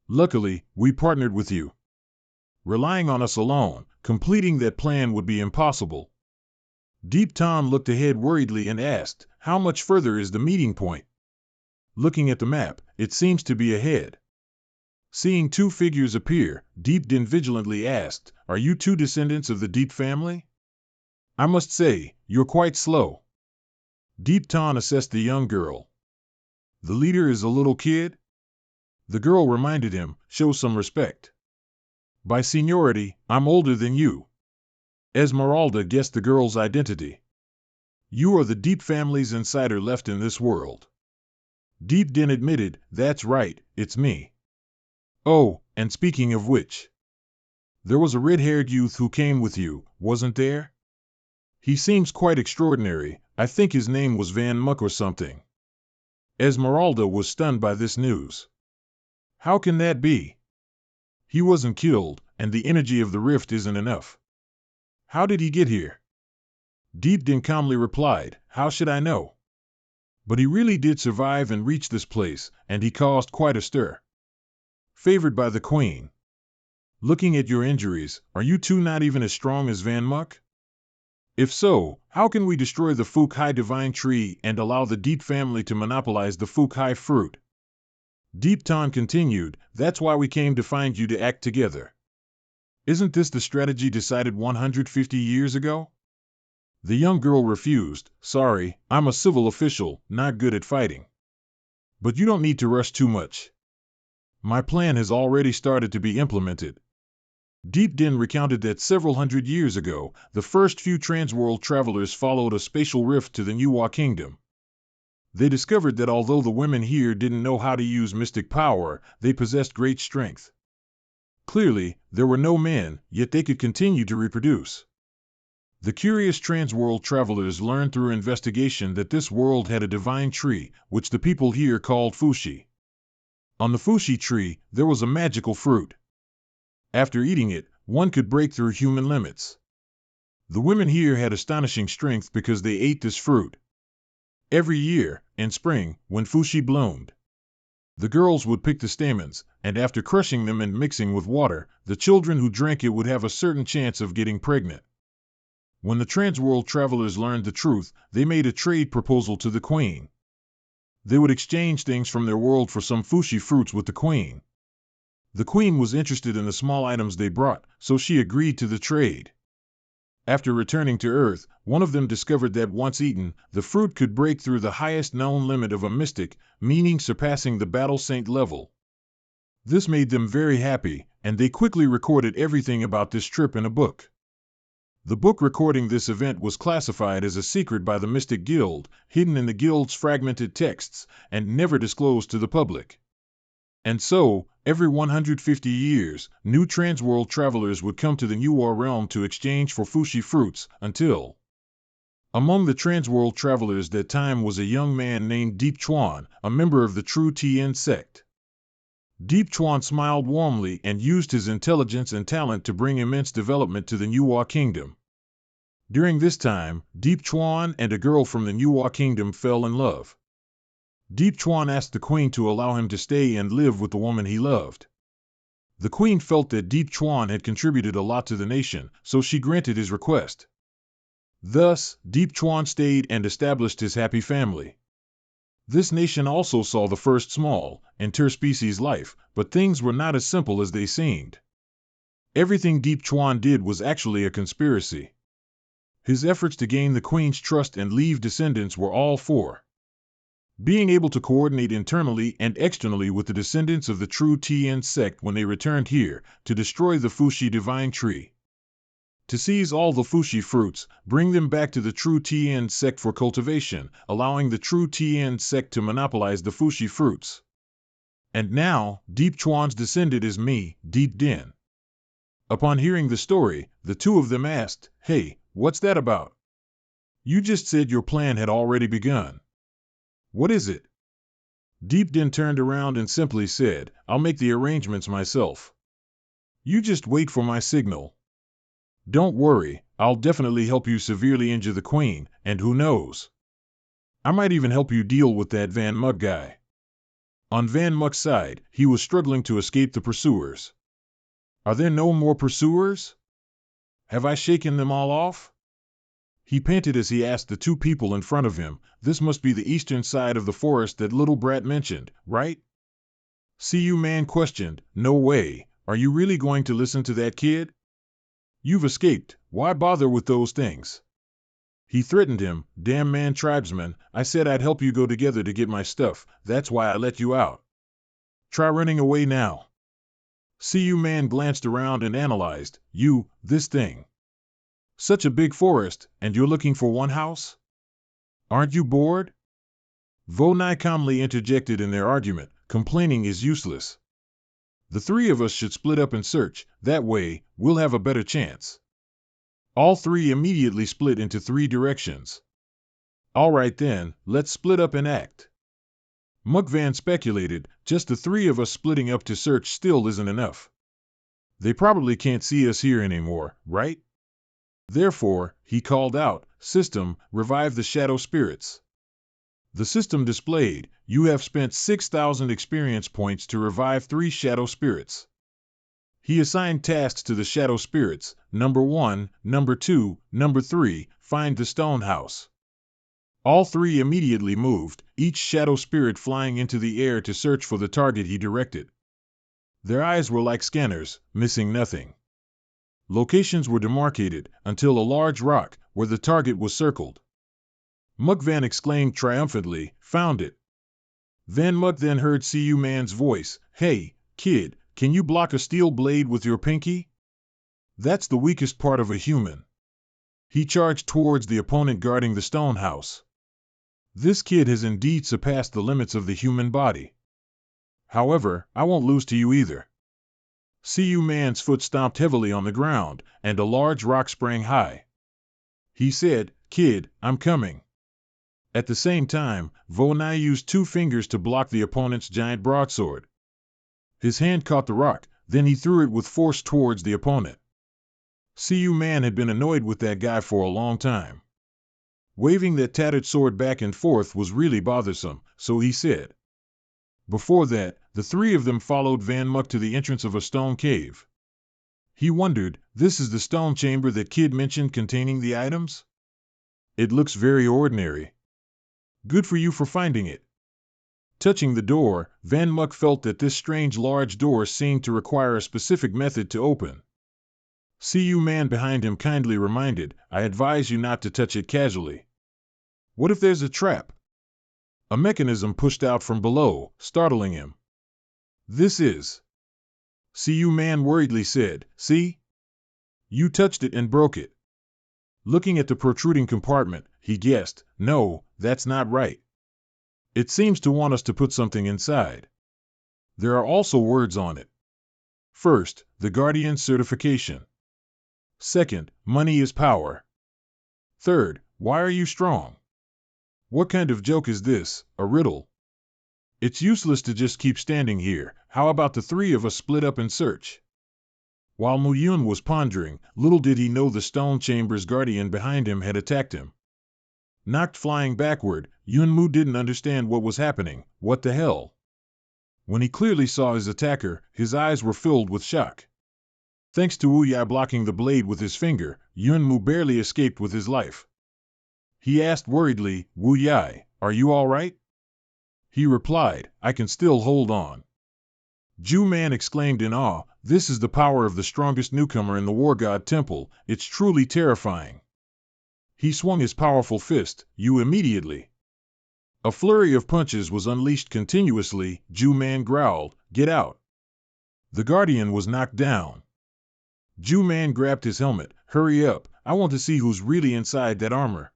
Luckily, we partnered with you. Relying on us alone, completing that plan would be impossible. Deep Tom looked ahead worriedly and asked, "How much further is the meeting point?" Looking at the map, it seems to be ahead. Seeing two figures appear, Deep Din vigilantly asked, "Are you two descendants of the Deep family? I must say, you're quite slow." Deep Tom assessed the young girl. "The leader is a little kid?" The girl reminded him, "Show some respect. By seniority, I'm older than you." Esmeralda guessed the girl's identity. "You are the Deep family's insider left in this world." Deep Din admitted, "That's right, it's me." "Oh, and speaking of which, there was a red-haired youth who came with you, wasn't there? He seems quite extraordinary. I think his name was Van Muck or something." Esmeralda was stunned by this news. "How can that be? He wasn't killed, and the energy of the rift isn't enough. How did he get here?" Deep Din calmly replied, "How should I know? But he really did survive and reach this place, and he caused quite a stir. Favored by the Queen. Looking at your injuries, are you two not even as strong as Van Muck? If so, how can we destroy the Fukai divine tree and allow the Deep family to monopolize the Fukai fruit?" Deep Ton continued, "That's why we came to find you to act together. Isn't this the strategy decided 150 years ago?" The young girl refused. "Sorry, I'm a civil official, not good at fighting. But you don't need to rush too much. My plan has already started to be implemented." Deep Din recounted that several hundred years ago, the first few transworld travelers followed a spatial rift to the Nuwa kingdom. They discovered that although the women here didn't know how to use mystic power, they possessed great strength. Clearly, there were no men, yet they could continue to reproduce. The curious transworld travelers learned through investigation that this world had a divine tree, which the people here called Fushi. On the Fushi tree, there was a magical fruit. After eating it, one could break through human limits. The women here had astonishing strength because they ate this fruit. Every year, in spring, when Fushi bloomed, the girls would pick the stamens, and after crushing them and mixing with water, the children who drank it would have a certain chance of getting pregnant. When the transworld travelers learned the truth, they made a trade proposal to the Queen. They would exchange things from their world for some Fushi fruits with the Queen. The Queen was interested in the small items they brought, so she agreed to the trade. After returning to Earth, one of them discovered that once eaten, the fruit could break through the highest known limit of a mystic, meaning surpassing the Battle Saint level. This made them very happy, and they quickly recorded everything about this trip in a book. The book recording this event was classified as a secret by the Mystic Guild, hidden in the Guild's fragmented texts, and never disclosed to the public. And so, every 150 years, new transworld travelers would come to the Nuwa realm to exchange for Fushi fruits, until... Among the transworld travelers that time was a young man named Deep Chuan, a member of the True Tien sect. Deep Chuan smiled warmly and used his intelligence and talent to bring immense development to the Nuwa kingdom. During this time, Deep Chuan and a girl from the Nuwa kingdom fell in love. Deep Chuan asked the Queen to allow him to stay and live with the woman he loved. The Queen felt that Deep Chuan had contributed a lot to the nation, so she granted his request. Thus, Deep Chuan stayed and established his happy family. This nation also saw the first small, interspecies life, but things were not as simple as they seemed. Everything Deep Chuan did was actually a conspiracy. His efforts to gain the Queen's trust and leave descendants were all for being able to coordinate internally and externally with the descendants of the True Tien sect when they returned here, to destroy the Fushi divine tree. To seize all the Fushi fruits, bring them back to the True Tien sect for cultivation, allowing the True Tien sect to monopolize the Fushi fruits. And now, Deep Chuan's descendant is me, Deep Din. Upon hearing the story, the two of them asked, "Hey, what's that about? You just said your plan had already begun. What is it?" Deep Din turned around and simply said, "I'll make the arrangements myself. You just wait for my signal. Don't worry, I'll definitely help you severely injure the Queen, and who knows? I might even help you deal with that Van Muck guy." On Van Muck's side, he was struggling to escape the pursuers. Are there no more pursuers? Have I shaken them all off? He panted as he asked the two people in front of him, "This must be the eastern side of the forest that little brat mentioned, right?" CU Man questioned, "No way. Are you really going to listen to that kid? You've escaped. Why bother with those things?" He threatened him, "Damn man tribesman, I said I'd help you go together to get my stuff, that's why I let you out. Try running away now." CU Man glanced around and analyzed, this thing. Such a big forest, and you're looking for one house? Aren't you bored? Vonai calmly interjected in their argument, complaining is useless. The three of us should split up and search, that way, we'll have a better chance. All three immediately split into three directions. All right then, let's split up and act. Mukvan speculated, just the three of us splitting up to search still isn't enough. They probably can't see us here anymore, right? Therefore, he called out, "System, revive the shadow spirits." The system displayed, "You have spent 6,000 experience points to revive 3 shadow spirits." He assigned tasks to the shadow spirits, number 1, number 2, number 3, find the stone house. All three immediately moved, each shadow spirit flying into the air to search for the target he directed. Their eyes were like scanners, missing nothing. Locations were demarcated until a large rock, where the target was circled. Mukvan exclaimed triumphantly, "Found it." Van Muk then heard CU Man's voice, "Hey, kid, can you block a steel blade with your pinky? That's the weakest part of a human." He charged towards the opponent guarding the stone house. This kid has indeed surpassed the limits of the human body. However, I won't lose to you either. CU Man's foot stomped heavily on the ground, and a large rock sprang high. He said, "Kid, I'm coming." At the same time, Vonai used 2 fingers to block the opponent's giant broadsword. His hand caught the rock, then he threw it with force towards the opponent. CU Man had been annoyed with that guy for a long time. Waving that tattered sword back and forth was really bothersome, so he said. Before that, the three of them followed Van Muk to the entrance of a stone cave. He wondered, this is the stone chamber that Kid mentioned containing the items? It looks very ordinary. Good for you for finding it. Touching the door, Van Muk felt that this strange large door seemed to require a specific method to open. CU Man behind him kindly reminded, "I advise you not to touch it casually. What if there's a trap?" A mechanism pushed out from below, startling him. "This is..." CU Man worriedly said, "See? You touched it and broke it." Looking at the protruding compartment, he guessed, "No, that's not right. It seems to want us to put something inside." There are also words on it. First, the Guardian certification. Second, money is power. Third, why are you strong? What kind of joke is this, a riddle? It's useless to just keep standing here, how about the three of us split up and search? While Mu Yun was pondering, little did he know the stone chamber's guardian behind him had attacked him. Knocked flying backward, Yun Mu didn't understand what was happening. What the hell? When he clearly saw his attacker, his eyes were filled with shock. Thanks to Wu Yai blocking the blade with his finger, Yun Mu barely escaped with his life. He asked worriedly, "Wu Yai, are you all right?" He replied, "I can still hold on." Ju Man exclaimed in awe, "This is the power of the strongest newcomer in the War God Temple, it's truly terrifying." He swung his powerful fist, immediately. A flurry of punches was unleashed continuously. Ju Man growled, "Get out." The Guardian was knocked down. Ju Man grabbed his helmet, "Hurry up, I want to see who's really inside that armor."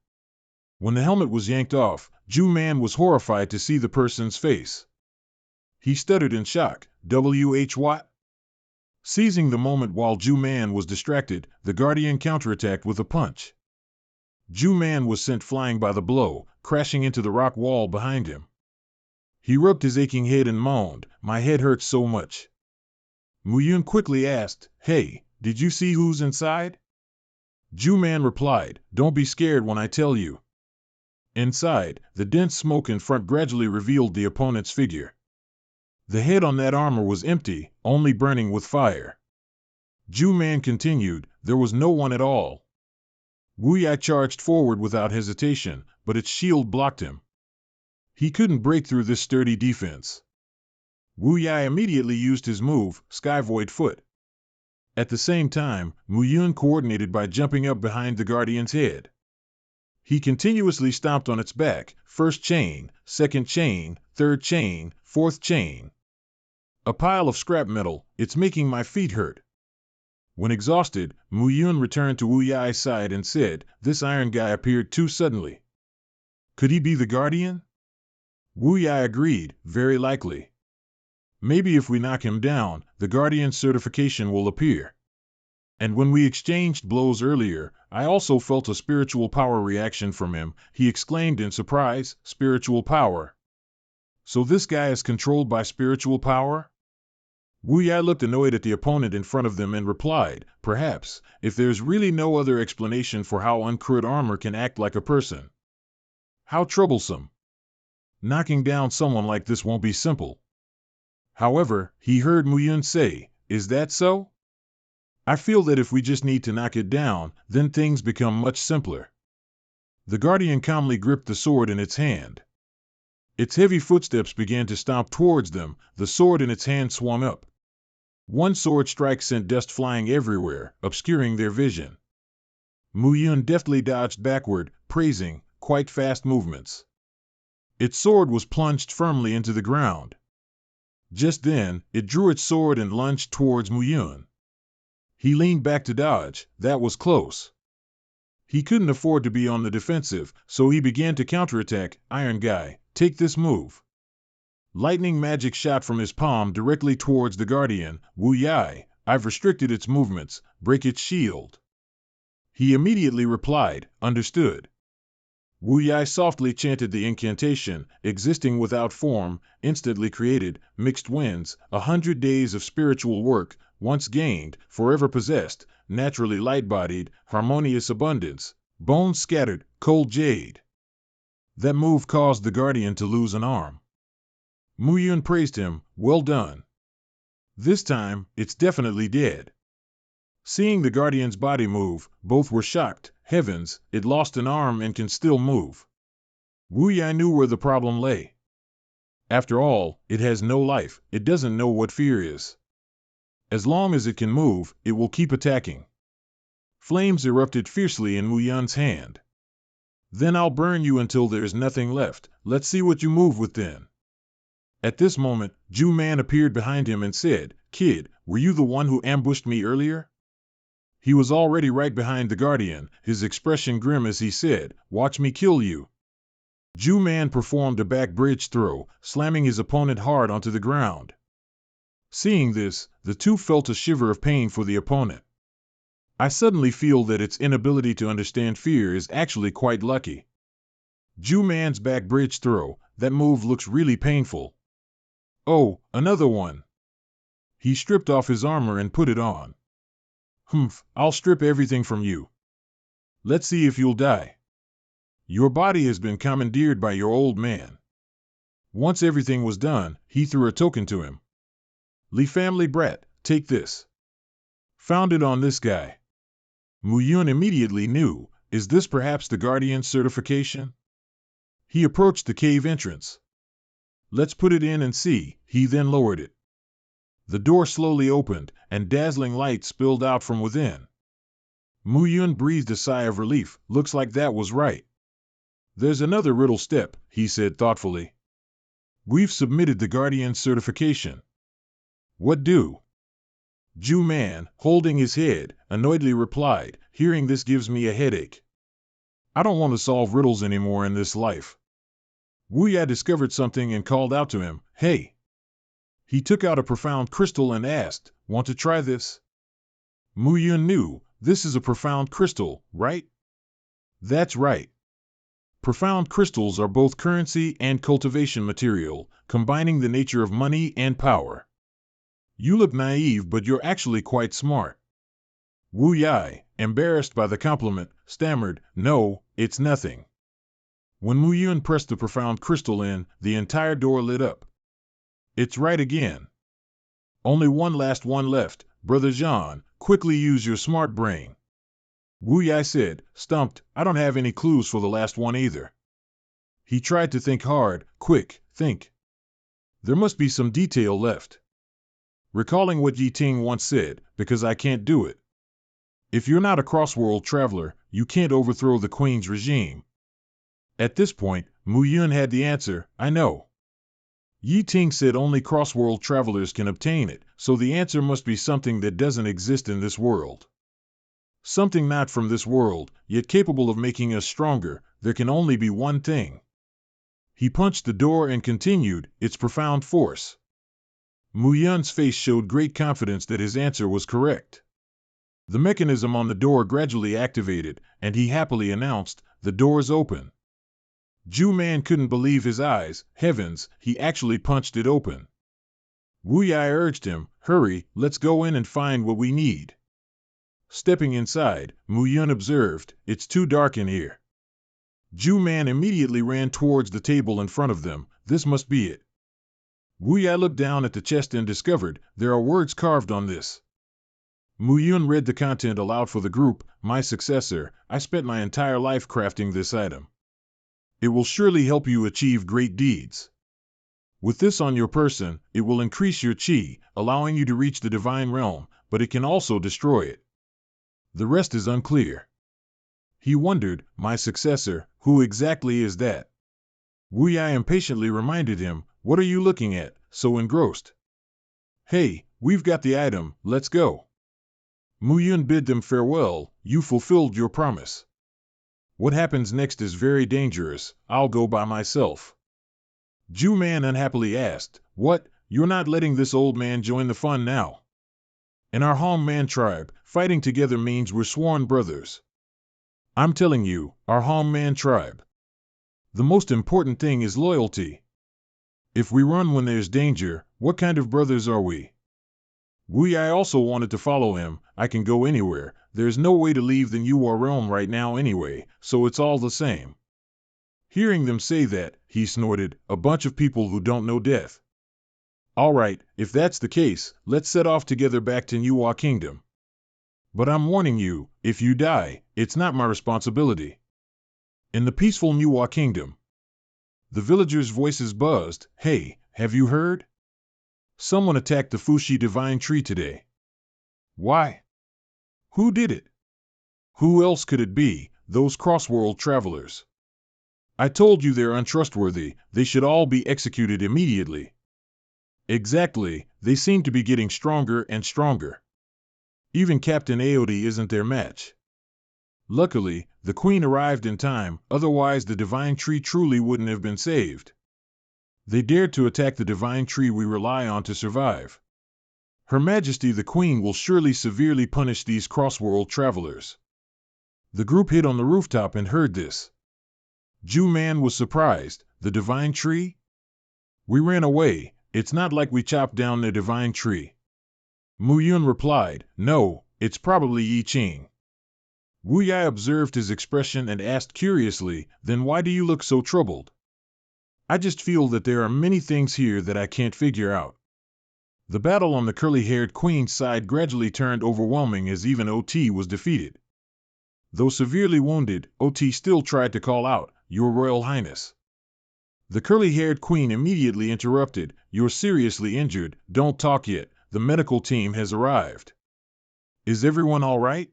When the helmet was yanked off, Ju Man was horrified to see the person's face. He stuttered in shock, "WH what?" Seizing the moment while Ju Man was distracted, the Guardian counterattacked with a punch. Ju Man was sent flying by the blow, crashing into the rock wall behind him. He rubbed his aching head and moaned, "My head hurts so much." Mu Yun quickly asked, "Hey, did you see who's inside?" Ju Man replied, "Don't be scared when I tell you." Inside, the dense smoke in front gradually revealed the opponent's figure. The head on that armor was empty, only burning with fire. Ju Man continued, "There was no one at all." Wu Yai charged forward without hesitation, but its shield blocked him. He couldn't break through this sturdy defense. Wu Yai immediately used his move, Sky Void Foot. At the same time, Mu Yun coordinated by jumping up behind the Guardian's head. He continuously stomped on its back, first chain, second chain, third chain, fourth chain. A pile of scrap metal, it's making my feet hurt. When exhausted, Mu Yun returned to Wu Yai's side and said, "This iron guy appeared too suddenly. Could he be the Guardian?" Wu Yai agreed, "Very likely. Maybe if we knock him down, the Guardian's certification will appear. And when we exchanged blows earlier, I also felt a spiritual power reaction from him," he exclaimed in surprise. "Spiritual power? So this guy is controlled by spiritual power?" Wu Yai looked annoyed at the opponent in front of them and replied, "Perhaps, if there's really no other explanation for how uncrewed armor can act like a person. How troublesome. Knocking down someone like this won't be simple." However, he heard Mu Yun say, "Is that so? I feel that if we just need to knock it down, then things become much simpler." The Guardian calmly gripped the sword in its hand. Its heavy footsteps began to stomp towards them, the sword in its hand swung up. One sword strike sent dust flying everywhere, obscuring their vision. Mu Yun deftly dodged backward, praising, "Quite fast movements." Its sword was plunged firmly into the ground. Just then, it drew its sword and lunged towards Mu Yun. He leaned back to dodge. That was close. He couldn't afford to be on the defensive, so he began to counterattack. "Iron Guy, take this move." Lightning magic shot from his palm directly towards the Guardian. "Wu Yai, I've restricted its movements. Break its shield." He immediately replied, "Understood." Wu Yai softly chanted the incantation, existing without form, instantly created, mixed winds, 100 days of spiritual work, once gained, forever possessed, naturally light-bodied, harmonious abundance, bones scattered, cold jade. That move caused the Guardian to lose an arm. Mu Yun praised him, "Well done. This time, it's definitely dead." Seeing the Guardian's body move, both were shocked. Heavens, it lost an arm and can still move. Wu Yai knew where the problem lay. After all, it has no life, it doesn't know what fear is. As long as it can move, it will keep attacking. Flames erupted fiercely in Mu Yun's hand. "Then I'll burn you until there's nothing left. Let's see what you move with then." At this moment, Ju Man appeared behind him and said, "Kid, were you the one who ambushed me earlier?" He was already right behind the Guardian, his expression grim as he said, "Watch me kill you." Ju Man performed a back bridge throw, slamming his opponent hard onto the ground. Seeing this, the two felt a shiver of pain for the opponent. "I suddenly feel that its inability to understand fear is actually quite lucky." Ju Man's back bridge throw, that move looks really painful. "Oh, another one." He stripped off his armor and put it on. "Humph, I'll strip everything from you. Let's see if you'll die. Your body has been commandeered by your old man." Once everything was done, he threw a token to him. "Li family brat, take this. Found it on this guy." Mu Yun immediately knew, is this perhaps the Guardian's certification? He approached the cave entrance. "Let's put it in and see." He then lowered it. The door slowly opened, and dazzling light spilled out from within. Mu Yun breathed a sigh of relief. "Looks like that was right. There's another riddle step," he said thoughtfully. "We've submitted the Guardian's certification. What do?" Ju Man, holding his head, annoyedly replied, "Hearing this gives me a headache. I don't want to solve riddles anymore in this life." Wu Yai discovered something and called out to him, "Hey!" He took out a profound crystal and asked, "Want to try this?" Mu Yun knew, this is a profound crystal, right? That's right. Profound crystals are both currency and cultivation material, combining the nature of money and power. You look naive, but you're actually quite smart. Wu Yai, embarrassed by the compliment, stammered, "No, it's nothing." When Mu Yun pressed the profound crystal in, the entire door lit up. "It's right again. Only one last one left. Brother Jean, quickly use your smart brain." Wu Yai said, stumped. I don't have any clues for the last one either. He tried to think hard. Quick, think. There must be some detail left. Recalling what Yi Ting once said, because I can't do it. If you're not a cross-world traveler, you can't overthrow the Queen's regime. At this point, Mu Yun had the answer, I know. Yi Ting said only cross-world travelers can obtain it, so the answer must be something that doesn't exist in this world. Something not from this world, yet capable of making us stronger. There can only be one thing. He punched the door and continued, its profound force. Mu Yun's face showed great confidence that his answer was correct. The mechanism on the door gradually activated, and he happily announced, the door's open. Ju Man couldn't believe his eyes. Heavens, he actually punched it open. Wu Yai urged him, hurry, let's go in and find what we need. Stepping inside, Mu Yun observed, it's too dark in here. Ju Man immediately ran towards the table in front of them. This must be it. Wu Yai looked down at the chest and discovered, there are words carved on this. Mu Yun read the content aloud for the group, my successor, I spent my entire life crafting this item. It will surely help you achieve great deeds. With this on your person, it will increase your chi, allowing you to reach the divine realm, but it can also destroy it. The rest is unclear. He wondered, my successor, who exactly is that? Wu Yai impatiently reminded him, what are you looking at, so engrossed? Hey, we've got the item, let's go. Mu Yun bid them farewell, you fulfilled your promise. What happens next is very dangerous, I'll go by myself. Ju Man unhappily asked, what, you're not letting this old man join the fun now? In our Hong Man tribe, fighting together means we're sworn brothers. I'm telling you, our Hong Man tribe. The most important thing is loyalty. If we run when there's danger, what kind of brothers are we? Wu Yai also wanted to follow him, I can go anywhere, there's no way to leave the Nuwa realm right now anyway, so it's all the same. Hearing them say that, he snorted, a bunch of people who don't know death. All right, if that's the case, let's set off together back to Nuwa Kingdom. But I'm warning you, if you die, it's not my responsibility. In the peaceful Nuwa Kingdom, the villagers' voices buzzed, hey, have you heard? Someone attacked the Fushi Divine Tree today. Why? Who did it? Who else could it be, those cross-world travelers? I told you they're untrustworthy, they should all be executed immediately. Exactly, they seem to be getting stronger and stronger. Even Captain Aodi isn't their match. Luckily, the Queen arrived in time, otherwise the Divine Tree truly wouldn't have been saved. They dared to attack the Divine Tree we rely on to survive. Her Majesty the Queen will surely severely punish these cross-world travelers. The group hid on the rooftop and heard this. Ju Man was surprised, the Divine Tree? We ran away, it's not like we chopped down the Divine Tree. Mu Yun replied, no, it's probably Yi Qing. Wu Yai observed his expression and asked curiously, then why do you look so troubled? I just feel that there are many things here that I can't figure out. The battle on the curly-haired Queen's side gradually turned overwhelming as even OT was defeated. Though severely wounded, OT still tried to call out, Your Royal Highness. The curly-haired Queen immediately interrupted, You're seriously injured, don't talk yet, the medical team has arrived. Is everyone all right?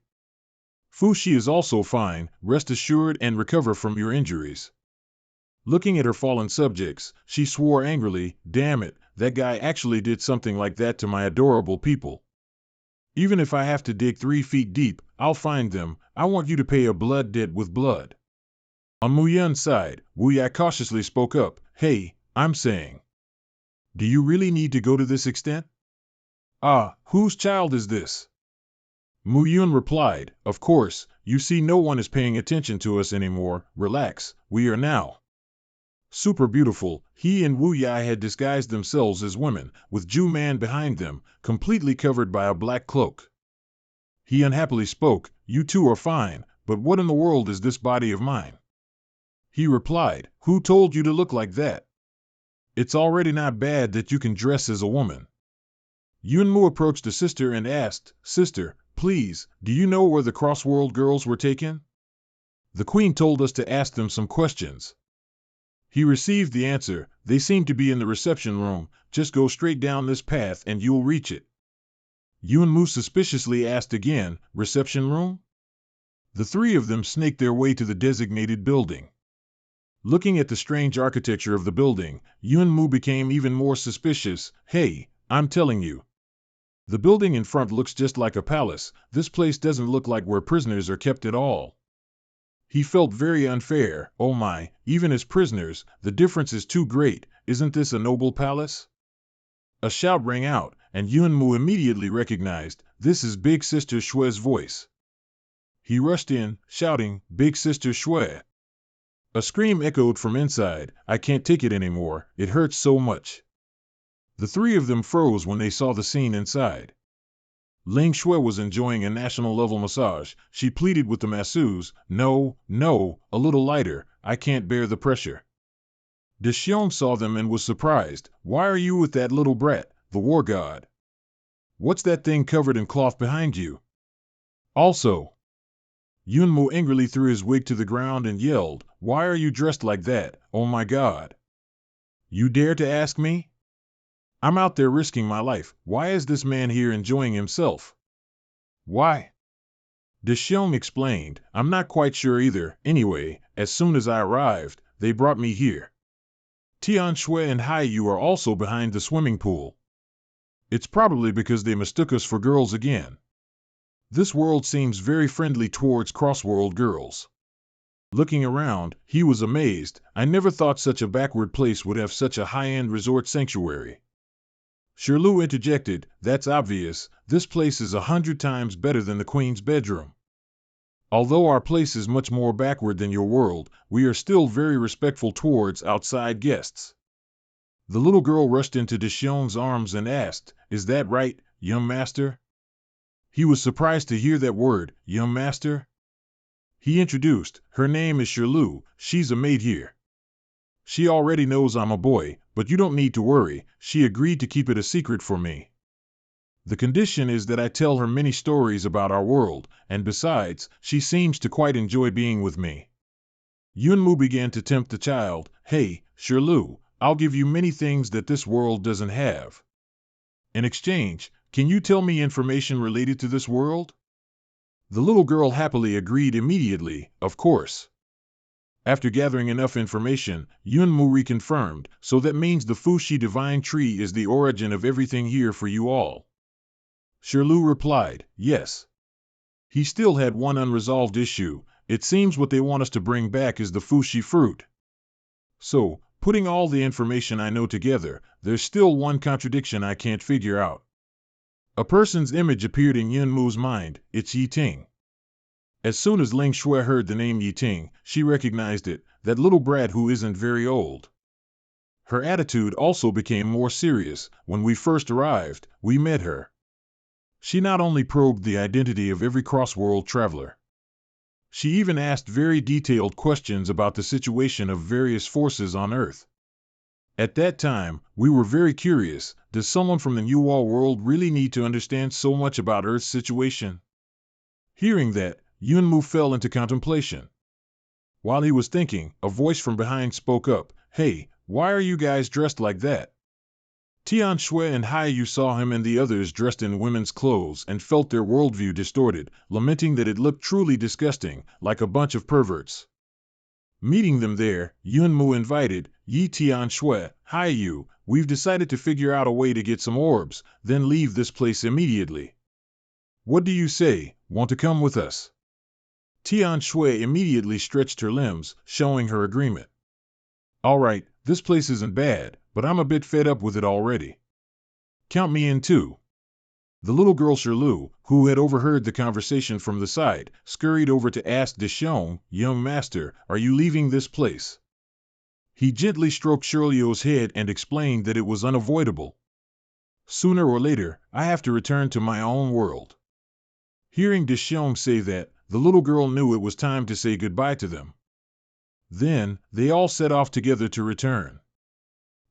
Fushi is also fine, rest assured and recover from your injuries. Looking at her fallen subjects, she swore angrily, damn it, that guy actually did something like that to my adorable people. Even if I have to dig 3 feet deep, I'll find them, I want you to pay a blood debt with blood. On Mu Yun's side, Wu Yai cautiously spoke up, hey, I'm saying. Do you really need to go to this extent? Ah, whose child is this? Mu Yun replied, of course, you see no one is paying attention to us anymore, relax, we are now. Super beautiful, he and Wu Yai had disguised themselves as women, with Ju Man behind them, completely covered by a black cloak. He unhappily spoke, you two are fine, but what in the world is this body of mine? He replied, who told you to look like that? It's already not bad that you can dress as a woman. Yunmu approached the sister and asked, sister, Please, do you know where the Crossworld girls were taken? The queen told us to ask them some questions. He received the answer. They seem to be in the reception room. Just go straight down this path and you'll reach it. Yuanmu suspiciously asked again, reception room? The three of them snaked their way to the designated building. Looking at the strange architecture of the building, Yuanmu became even more suspicious. Hey, I'm telling you. The building in front looks just like a palace. This place doesn't look like where prisoners are kept at all. He felt very unfair. Oh my, even as prisoners, the difference is too great. Isn't this a noble palace? A shout rang out, and Yuanmu immediately recognized, this is Big Sister Shue's voice. He rushed in, shouting, Big Sister Shue. A scream echoed from inside. I can't take it anymore, it hurts so much. The three of them froze when they saw the scene inside. Ling Shui was enjoying a national-level massage. She pleaded with the masseuse, no, a little lighter, I can't bear the pressure. De Xiong saw them and was surprised. Why are you with that little brat, the war god? What's that thing covered in cloth behind you? Also, Yuanmu angrily threw his wig to the ground and yelled, why are you dressed like that, oh my god? You dare to ask me? I'm out there risking my life. Why is this man here enjoying himself? Why? De Xiong explained, I'm not quite sure either. Anyway, as soon as I arrived, they brought me here. Tian Shui and Hai Yu are also behind the swimming pool. It's probably because they mistook us for girls again. This world seems very friendly towards cross-world girls. Looking around, he was amazed. I never thought such a backward place would have such a high-end resort sanctuary. Shirlu interjected, that's obvious, this place is 100 times better than the Queen's bedroom. Although our place is much more backward than your world, we are still very respectful towards outside guests. The little girl rushed into De Xiong's arms and asked, is that right, young master? He was surprised to hear that word, young master. He introduced, her name is Shirlu, she's a maid here. She already knows I'm a boy, but you don't need to worry, she agreed to keep it a secret for me. The condition is that I tell her many stories about our world, and besides, she seems to quite enjoy being with me. Yuanmu began to tempt the child, hey, Shirlu, I'll give you many things that this world doesn't have. In exchange, can you tell me information related to this world? The little girl happily agreed immediately, of course. After gathering enough information, Yuanmu reconfirmed, so that means the Fuxi divine tree is the origin of everything here for you all. Shirlu replied, yes. He still had one unresolved issue. It seems what they want us to bring back is the Fuxi fruit. So, putting all the information I know together, there's still one contradiction I can't figure out. A person's image appeared in Yuanmu's mind, it's Yi Ting. As soon as Ling Shui heard the name Yi Ting, she recognized it, that little brat who isn't very old. Her attitude also became more serious. When we first arrived, we met her. She not only probed the identity of every cross-world traveler. She even asked very detailed questions about the situation of various forces on Earth. At that time, we were very curious, does someone from the New world really need to understand so much about Earth's situation? Hearing that, Yuanmu fell into contemplation. While he was thinking, a voice from behind spoke up, hey, why are you guys dressed like that? Tian Shui and Hai Yu saw him and the others dressed in women's clothes and felt their worldview distorted, lamenting that it looked truly disgusting, like a bunch of perverts. Meeting them there, Yuanmu invited, Yi Tian Shui, Hai Yu, we've decided to figure out a way to get some orbs, then leave this place immediately. What do you say, want to come with us? Tian Shui immediately stretched her limbs, showing her agreement. All right, this place isn't bad, but I'm a bit fed up with it already. Count me in too. The little girl Shirlu, who had overheard the conversation from the side, scurried over to ask De Xiong, young master, are you leaving this place? He gently stroked Shirlio's head and explained that it was unavoidable. Sooner or later, I have to return to my own world. Hearing De Xiong say that, the little girl knew it was time to say goodbye to them. Then, they all set off together to return.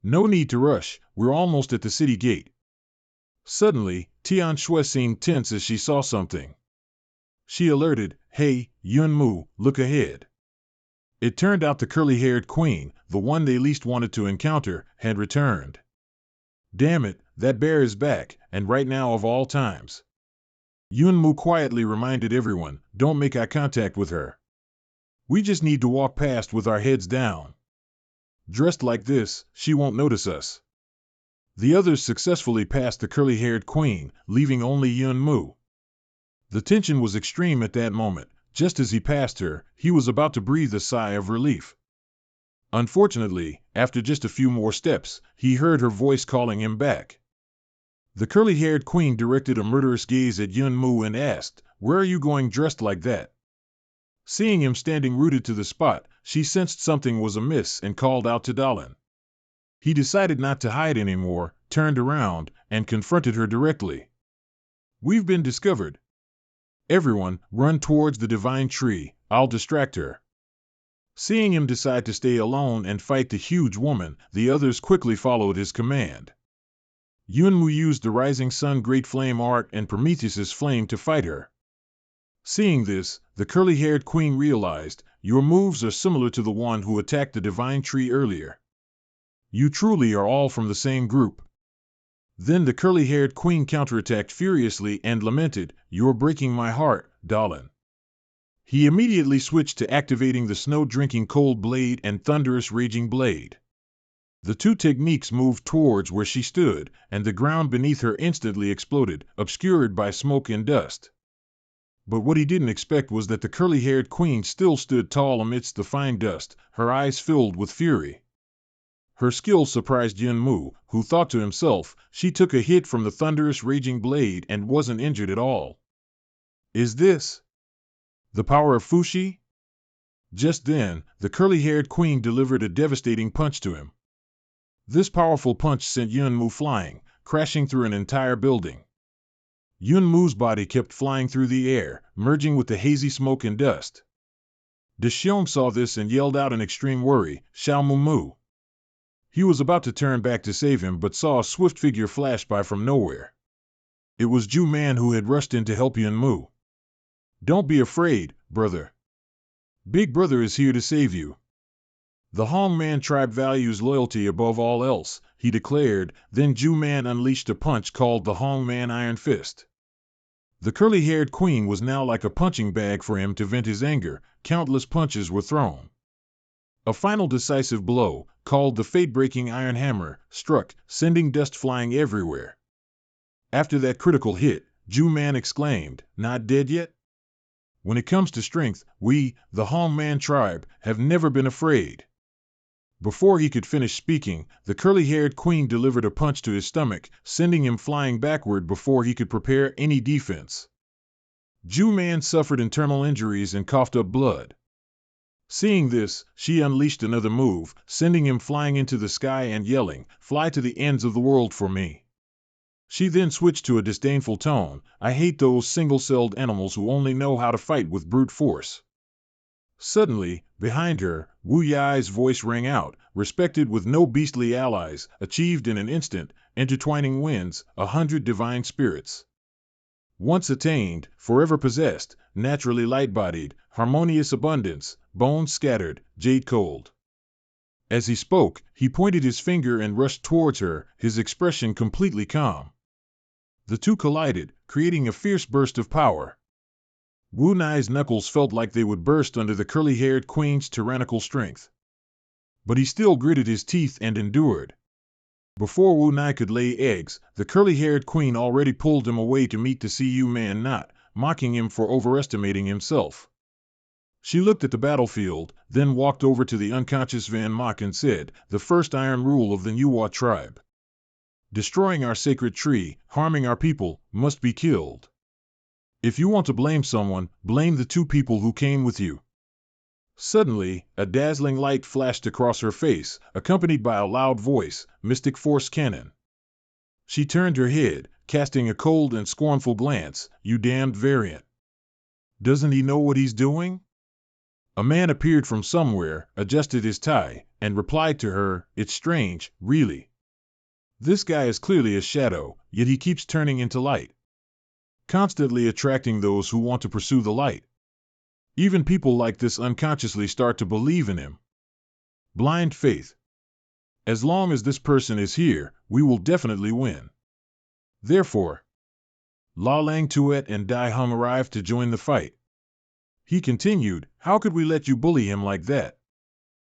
No need to rush, we're almost at the city gate. Suddenly, Tian Shui seemed tense as she saw something. She alerted, "Hey, Yunmu, look ahead." It turned out the curly-haired queen, the one they least wanted to encounter, had returned. "Damn it, that bear is back, and right now of all times." Yunmu quietly reminded everyone, "Don't make eye contact with her. We just need to walk past with our heads down. Dressed like this, she won't notice us." The others successfully passed the curly-haired queen, leaving only Yunmu. The tension was extreme at that moment. Just as he passed her, he was about to breathe a sigh of relief. Unfortunately, after just a few more steps, he heard her voice calling him back. The curly-haired queen directed a murderous gaze at Yunmu and asked, "Where are you going dressed like that?" Seeing him standing rooted to the spot, she sensed something was amiss and called out to Dalin. He decided not to hide anymore, turned around, and confronted her directly. "We've been discovered. Everyone, run towards the divine tree, I'll distract her." Seeing him decide to stay alone and fight the huge woman, the others quickly followed his command. Yunmu used the Rising Sun Great Flame art and Prometheus's flame to fight her. Seeing this, the curly-haired queen realized, "Your moves are similar to the one who attacked the divine tree earlier. You truly are all from the same group." Then the curly-haired queen counterattacked furiously and lamented, "You're breaking my heart, Dalin." He immediately switched to activating the snow-drinking cold blade and thunderous raging blade. The two techniques moved towards where she stood, and the ground beneath her instantly exploded, obscured by smoke and dust. But what he didn't expect was that the curly-haired queen still stood tall amidst the fine dust, her eyes filled with fury. Her skill surprised Yunmu, who thought to himself, she took a hit from the thunderous raging blade and wasn't injured at all. Is this the power of Fushi? Just then, the curly-haired queen delivered a devastating punch to him. This powerful punch sent Yunmu flying, crashing through an entire building. Yunmu's body kept flying through the air, merging with the hazy smoke and dust. Deshiong saw this and yelled out in extreme worry, "Xiao Mu." He was about to turn back to save him but saw a swift figure flash by from nowhere. It was Ju Man who had rushed in to help Yunmu. "Don't be afraid, brother. Big Brother is here to save you. The Hongman tribe values loyalty above all else," he declared. Then Ju Man unleashed a punch called the Hongman Iron Fist. The curly-haired queen was now like a punching bag for him to vent his anger. Countless punches were thrown. A final decisive blow, called the fate-breaking Iron Hammer, struck, sending dust flying everywhere. After that critical hit, Ju Man exclaimed, "Not dead yet? When it comes to strength, we, the Hongman tribe, have never been afraid." Before he could finish speaking, the curly-haired queen delivered a punch to his stomach, sending him flying backward before he could prepare any defense. Ju Man suffered internal injuries and coughed up blood. Seeing this, she unleashed another move, sending him flying into the sky and yelling, "Fly to the ends of the world for me." She then switched to a disdainful tone, "I hate those single-celled animals who only know how to fight with brute force." Suddenly, behind her, Wu Yai's voice rang out, "Respected with no beastly allies, achieved in an instant, intertwining winds, 100 divine spirits. Once attained, forever possessed, naturally light-bodied, harmonious abundance, bones scattered, jade cold." As he spoke, he pointed his finger and rushed towards her, his expression completely calm. The two collided, creating a fierce burst of power. Wu Nai's knuckles felt like they would burst under the curly-haired queen's tyrannical strength. But he still gritted his teeth and endured. Before Wu Nai could lay eggs, the curly-haired queen already pulled him away to meet the Cu Man Not, mocking him for overestimating himself. She looked at the battlefield, then walked over to the unconscious Van Mok and said, "The first iron rule of the Nuwa tribe. Destroying our sacred tree, harming our people, must be killed. If you want to blame someone, blame the two people who came with you." Suddenly, a dazzling light flashed across her face, accompanied by a loud voice, "Mystic Force Cannon." She turned her head, casting a cold and scornful glance, "You damned variant. Doesn't he know what he's doing?" A man appeared from somewhere, adjusted his tie, and replied to her, "It's strange, really. This guy is clearly a shadow, yet he keeps turning into light, constantly attracting those who want to pursue the light. Even people like this unconsciously start to believe in him. Blind faith. As long as this person is here, we will definitely win. Therefore, La Lang Tuet and Dai Hung arrived to join the fight. He continued, "How could we let you bully him like that?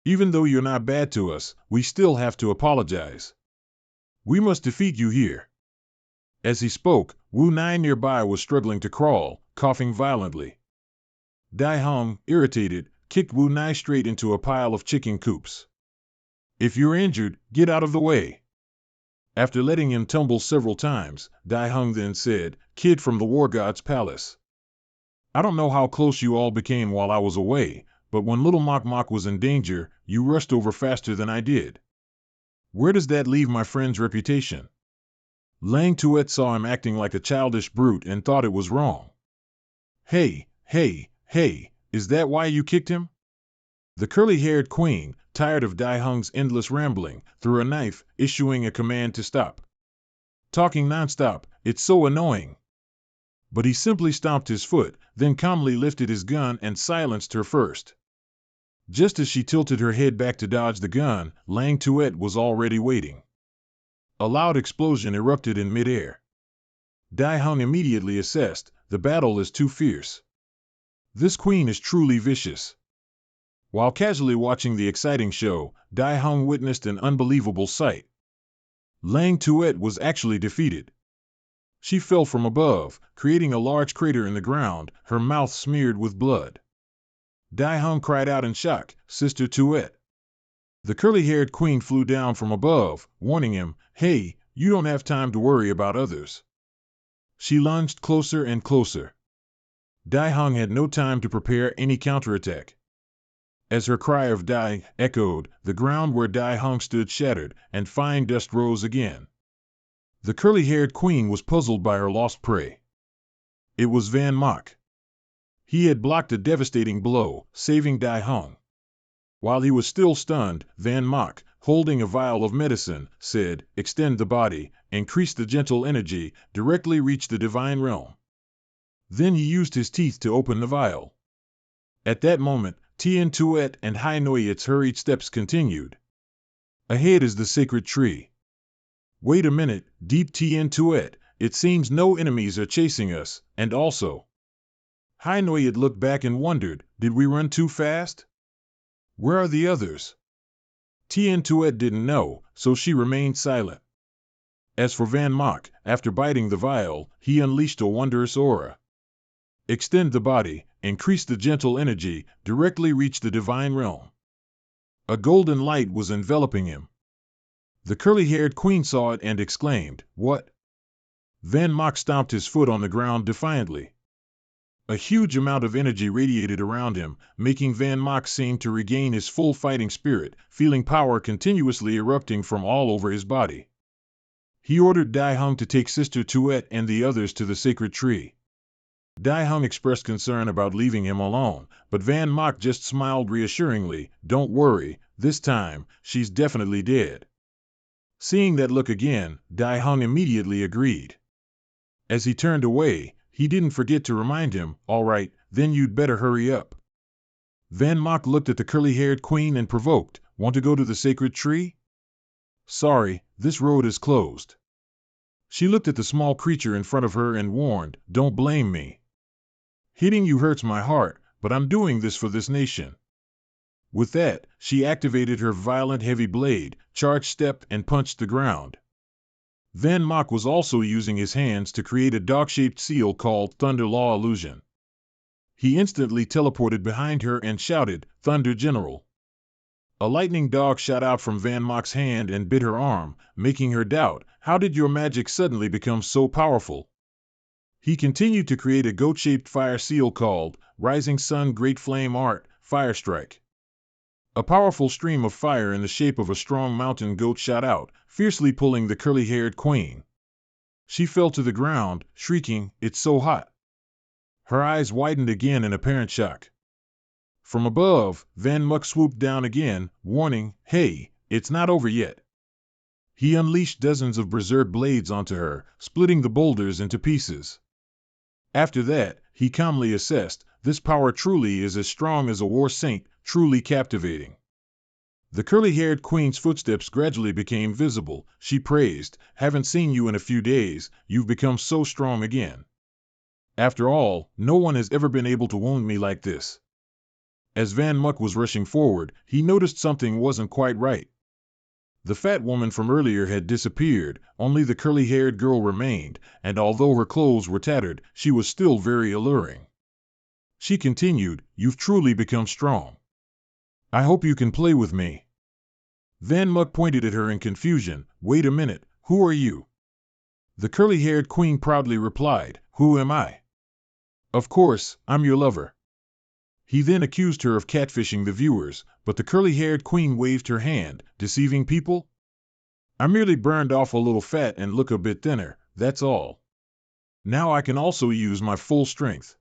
Even though you're not bad to us, we still have to apologize. We must defeat you here." As he spoke, Wu Nai nearby was struggling to crawl, coughing violently. Dai Hung, irritated, kicked Wu Nai straight into a pile of chicken coops. "If you're injured, get out of the way." After letting him tumble several times, Dai Hung then said, "Kid from the War God's Palace. I don't know how close you all became while I was away, but when little Mok Mok was in danger, you rushed over faster than I did. Where does that leave my friend's reputation?" Lang Tuet saw him acting like a childish brute and thought it was wrong. Hey, is that why you kicked him?" The curly-haired queen, tired of Dai Hung's endless rambling, threw a knife, issuing a command to stop. "Talking nonstop, it's so annoying." But he simply stomped his foot, then calmly lifted his gun and silenced her first. Just as she tilted her head back to dodge the gun, Lang Tuet was already waiting. A loud explosion erupted in midair. Dai Hung immediately assessed, the battle is too fierce. This queen is truly vicious. While casually watching the exciting show, Dai Hung witnessed an unbelievable sight. Lang Tuet was actually defeated. She fell from above, creating a large crater in the ground, her mouth smeared with blood. Dai Hung cried out in shock, "Sister Tuet." The curly-haired queen flew down from above, warning him, "Hey, you don't have time to worry about others." She lunged closer and closer. Dai Hung had no time to prepare any counterattack. As her cry of "Die" echoed, the ground where Dai Hung stood shattered, and fine dust rose again. The curly-haired queen was puzzled by her lost prey. It was Van Mok. He had blocked a devastating blow, saving Dai Hung. While he was still stunned, Van Mok, holding a vial of medicine, said, "Extend the body, increase the gentle energy, directly reach the divine realm." Then he used his teeth to open the vial. At that moment, Tien Tuet and Hai Noyet's hurried steps continued. "Ahead is the sacred tree." "Wait a minute, Deep Tien Tuet, it seems no enemies are chasing us, and also..." Hai Noyet looked back and wondered, did we run too fast? Where are the others? Tien Tuet didn't know, so she remained silent. As for Van Mok, after biting the vial, he unleashed a wondrous aura. "Extend the body, increase the gentle energy, directly reach the divine realm." A golden light was enveloping him. The curly-haired queen saw it and exclaimed, "What?" Van Mok stomped his foot on the ground defiantly. A huge amount of energy radiated around him, making Van Mok seem to regain his full fighting spirit, feeling power continuously erupting from all over his body. He ordered Dai Hung to take Sister Tuet and the others to the sacred tree. Dai Hung expressed concern about leaving him alone, but Van Mok just smiled reassuringly, "Don't worry, this time, she's definitely dead." Seeing that look again, Dai Hung immediately agreed. As he turned away, he didn't forget to remind him, "All right, then you'd better hurry up." Van Mok looked at the curly-haired queen and provoked, "Want to go to the sacred tree?" "Sorry, this road is closed." She looked at the small creature in front of her and warned, "Don't blame me. Hitting you hurts my heart, but I'm doing this for this nation." With that, she activated her violent heavy blade, charged step, and punched the ground. Van Mok was also using his hands to create a dog-shaped seal called Thunder Law Illusion. He instantly teleported behind her and shouted, "Thunder General." A lightning dog shot out from Van Mok's hand and bit her arm, making her doubt, "How did your magic suddenly become so powerful?" He continued to create a goat-shaped fire seal called Rising Sun Great Flame Art, Fire Strike. A powerful stream of fire in the shape of a strong mountain goat shot out, fiercely pulling the curly-haired queen. She fell to the ground, shrieking, "It's so hot." Her eyes widened again in apparent shock. From above, Van Mok swooped down again, warning, "Hey, it's not over yet." He unleashed dozens of berserk blades onto her, splitting the boulders into pieces. After that, he calmly assessed, this power truly is as strong as a war saint, truly captivating. The curly-haired queen's footsteps gradually became visible. She praised, haven't seen you in a few days, you've become so strong again. After all, no one has ever been able to wound me like this. As Van Muck was rushing forward, he noticed something wasn't quite right. The fat woman from earlier had disappeared, only the curly-haired girl remained, and although her clothes were tattered, she was still very alluring. She continued, you've truly become strong. I hope you can play with me. Van Muck pointed at her in confusion. Wait a minute, who are you? The curly-haired queen proudly replied, who am I? Of course, I'm your lover. He then accused her of catfishing the viewers, but the curly-haired queen waved her hand, deceiving people? I merely burned off a little fat and look a bit thinner, that's all. Now I can also use my full strength.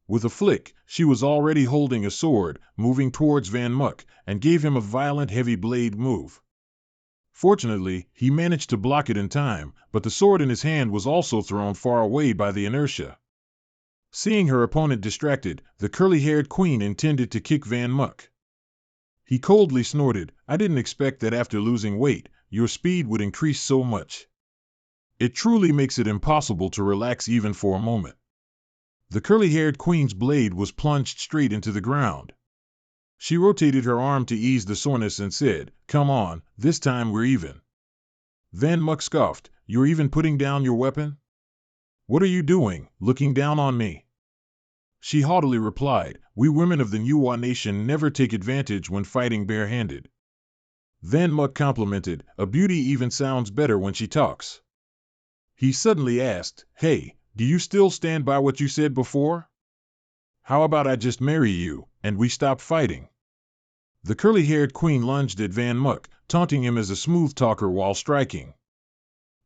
With a flick, she was already holding a sword, moving towards Van Muck, and gave him a violent heavy blade move. Fortunately, he managed to block it in time, but the sword in his hand was also thrown far away by the inertia. Seeing her opponent distracted, the curly-haired queen intended to kick Van Muck. He coldly snorted, I didn't expect that after losing weight, your speed would increase so much. It truly makes it impossible to relax even for a moment. The curly-haired queen's blade was plunged straight into the ground. She rotated her arm to ease the soreness and said, come on, this time we're even. Van Muck scoffed, you're even putting down your weapon? What are you doing, looking down on me? She haughtily replied, we women of the Manhua nation never take advantage when fighting barehanded. Van Muck complimented, a beauty even sounds better when she talks. He suddenly asked, hey, do you still stand by what you said before? How about I just marry you, and we stop fighting? The curly-haired queen lunged at Van Muck, taunting him as a smooth talker while striking.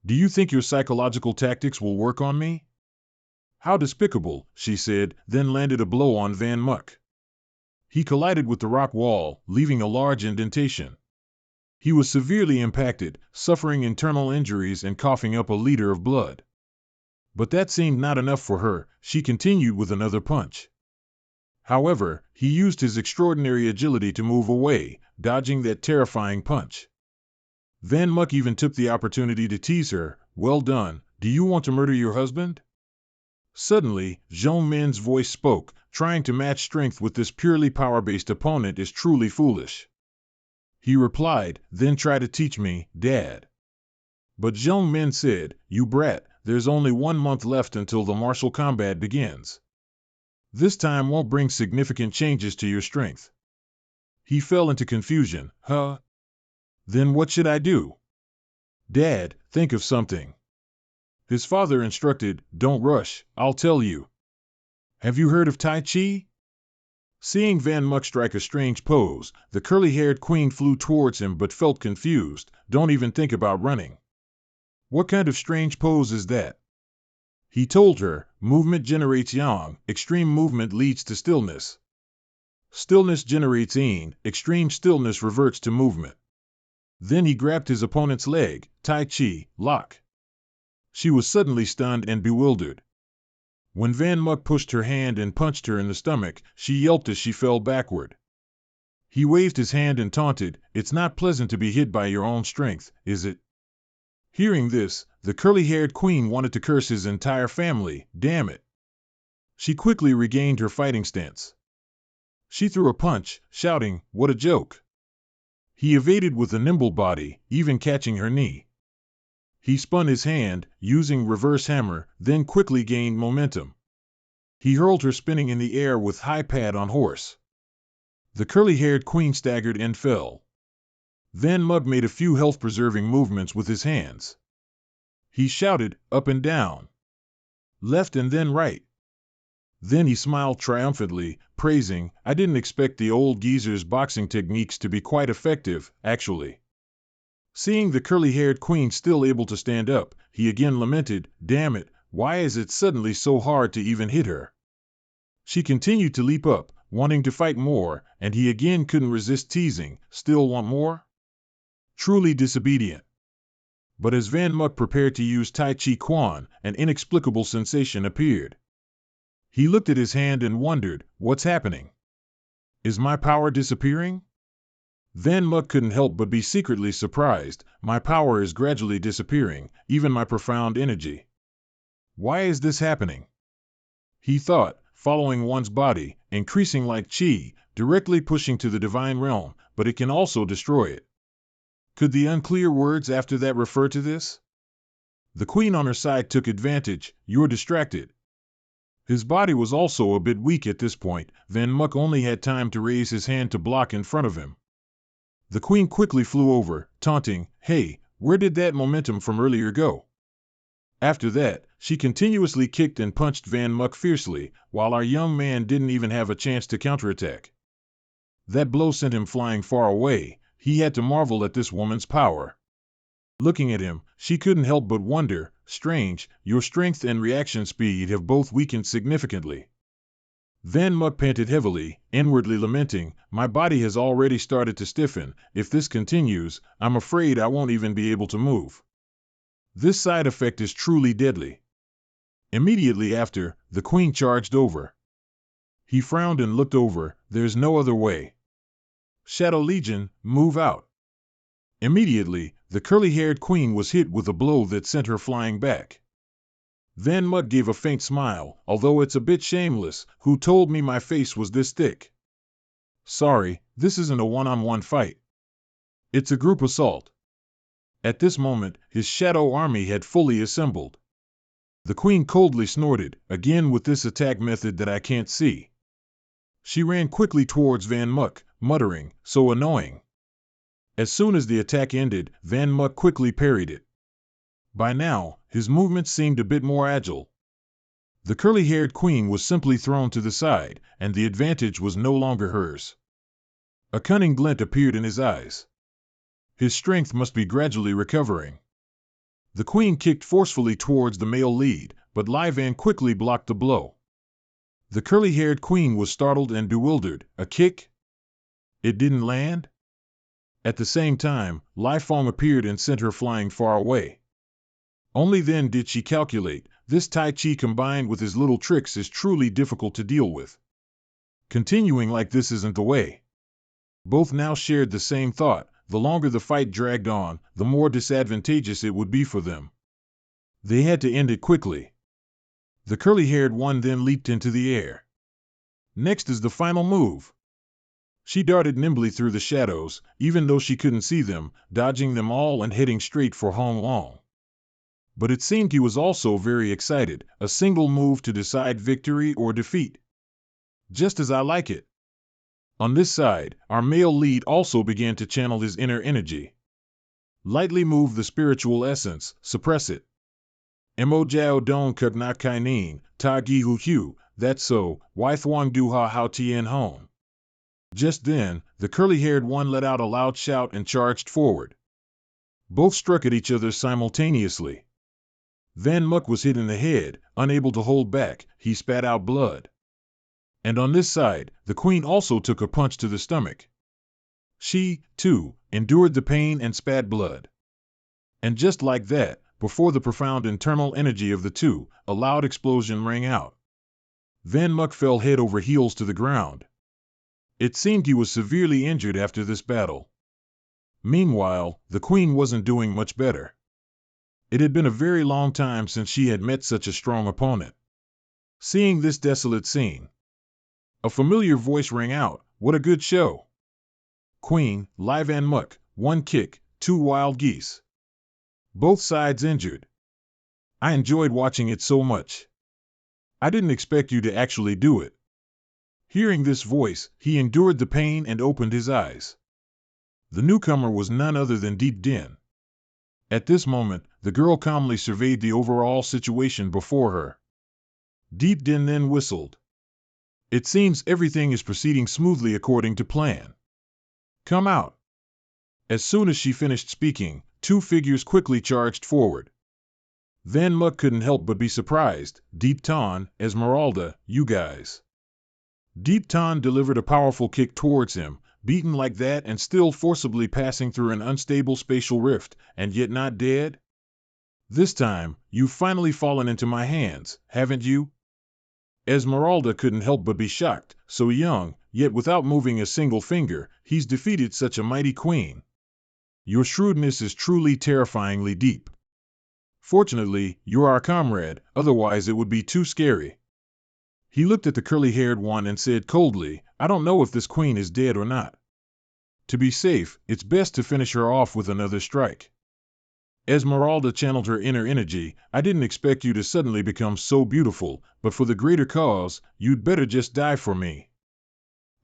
Do you think your psychological tactics will work on me? How despicable, she said, then landed a blow on Van Muck. He collided with the rock wall, leaving a large indentation. He was severely impacted, suffering internal injuries and coughing up a liter of blood. But that seemed not enough for her. She continued with another punch. However, he used his extraordinary agility to move away, dodging that terrifying punch. Van Muck even took the opportunity to tease her, well done, do you want to murder your husband? Suddenly, Zhong Min's voice spoke, trying to match strength with this purely power-based opponent is truly foolish. He replied, then try to teach me, Dad. But Zhong Min said, you brat, there's only 1 month left until the martial combat begins. This time won't bring significant changes to your strength. He fell into confusion, huh? Then what should I do? Dad, think of something. His father instructed, don't rush, I'll tell you. Have you heard of Tai Chi? Seeing Van Muck strike a strange pose, the curly-haired queen flew towards him but felt confused, don't even think about running. What kind of strange pose is that? He told her, movement generates yang, extreme movement leads to stillness. Stillness generates yin, extreme stillness reverts to movement. Then he grabbed his opponent's leg, Tai Chi, lock. She was suddenly stunned and bewildered. When Van Muck pushed her hand and punched her in the stomach, she yelped as she fell backward. He waved his hand and taunted, it's not pleasant to be hit by your own strength, is it? Hearing this, the curly-haired queen wanted to curse his entire family, damn it. She quickly regained her fighting stance. She threw a punch, shouting, what a joke. He evaded with a nimble body, even catching her knee. He spun his hand, using reverse hammer, then quickly gained momentum. He hurled her spinning in the air with high pad on horse. The curly-haired queen staggered and fell. Van Muck made a few health-preserving movements with his hands. He shouted, up and down. Left and then right. Then he smiled triumphantly, praising, I didn't expect the old geezer's boxing techniques to be quite effective, actually. Seeing the curly-haired queen still able to stand up, he again lamented, damn it, why is it suddenly so hard to even hit her? She continued to leap up, wanting to fight more, and he again couldn't resist teasing, still want more? Truly disobedient. But as Van Muk prepared to use Tai Chi Quan, an inexplicable sensation appeared. He looked at his hand and wondered, what's happening? Is my power disappearing? Van Muk couldn't help but be secretly surprised. My power is gradually disappearing, even my profound energy. Why is this happening? He thought, following one's body, increasing like chi, directly pushing to the divine realm, but it can also destroy it. Could the unclear words after that refer to this? The queen on her side took advantage. You're distracted. His body was also a bit weak at this point. Van Muk only had time to raise his hand to block in front of him. The queen quickly flew over, taunting, "Hey, where did that momentum from earlier go?" After that, she continuously kicked and punched Van Muk fiercely, while our young man didn't even have a chance to counterattack. That blow sent him flying far away. He had to marvel at this woman's power. Looking at him, she couldn't help but wonder, strange, your strength and reaction speed have both weakened significantly. Van Muk panted heavily, inwardly lamenting, my body has already started to stiffen. If this continues, I'm afraid I won't even be able to move. This side effect is truly deadly. Immediately after, the queen charged over. He frowned and looked over. There's no other way. Shadow Legion, move out. Immediately, the curly-haired queen was hit with a blow that sent her flying back. Van Muk gave a faint smile, although it's a bit shameless. Who told me my face was this thick? Sorry, this isn't a one-on-one fight. It's a group assault. At this moment, his shadow army had fully assembled. The queen coldly snorted, again with this attack method that I can't see. She ran quickly towards Van Muk, muttering, so annoying. As soon as the attack ended, Van Muk quickly parried it. By now, his movements seemed a bit more agile. The curly-haired queen was simply thrown to the side, and the advantage was no longer hers. A cunning glint appeared in his eyes. His strength must be gradually recovering. The queen kicked forcefully towards the male lead, but Lai Van quickly blocked the blow. The curly-haired queen was startled and bewildered. A kick? It didn't land? At the same time, Lai Fong appeared and sent her flying far away. Only then did she calculate, this Tai Chi combined with his little tricks is truly difficult to deal with. Continuing like this isn't the way. Both now shared the same thought. The longer the fight dragged on, the more disadvantageous it would be for them. They had to end it quickly. The curly-haired one then leaped into the air. Next is the final move. She darted nimbly through the shadows, even though she couldn't see them, dodging them all and heading straight for Hong Long. But it seemed he was also very excited, a single move to decide victory or defeat. Just as I like it. On this side, our male lead also began to channel his inner energy. Lightly move the spiritual essence, suppress it. Mo jiao don kuk na kai nin, ta gi hu hu, that's so, why thuang du ha hao tien hon. Just then, the curly-haired one let out a loud shout and charged forward. Both struck at each other simultaneously. Van Muk was hit in the head, unable to hold back, he spat out blood. And on this side, the queen also took a punch to the stomach. She, too, endured the pain and spat blood. And just like that, before the profound internal energy of the two, a loud explosion rang out. Van Muk fell head over heels to the ground. It seemed he was severely injured after this battle. Meanwhile, the queen wasn't doing much better. It had been a very long time since she had met such a strong opponent. Seeing this desolate scene, a familiar voice rang out, what a good show. Queen, Lai Van Muk, 1 kick, 2 wild geese. Both sides injured. I enjoyed watching it so much. I didn't expect you to actually do it. Hearing this voice, he endured the pain and opened his eyes. The newcomer was none other than Deep Din. At this moment, the girl calmly surveyed the overall situation before her. Deep Din then whistled. It seems everything is proceeding smoothly according to plan. Come out. As soon as she finished speaking, 2 figures quickly charged forward. Van Muk couldn't help but be surprised. Deep Tan, Esmeralda, you guys. Deep Tan delivered a powerful kick towards him, beaten like that and still forcibly passing through an unstable spatial rift, and yet not dead? This time, you've finally fallen into my hands, haven't you? Esmeralda couldn't help but be shocked. So young, yet without moving a single finger, he's defeated such a mighty queen. Your shrewdness is truly terrifyingly deep. Fortunately, you're our comrade, otherwise it would be too scary. He looked at the curly-haired one and said coldly, I don't know if this queen is dead or not. To be safe, it's best to finish her off with another strike. Esmeralda channeled her inner energy. I didn't expect you to suddenly become so beautiful, but for the greater cause, you'd better just die for me.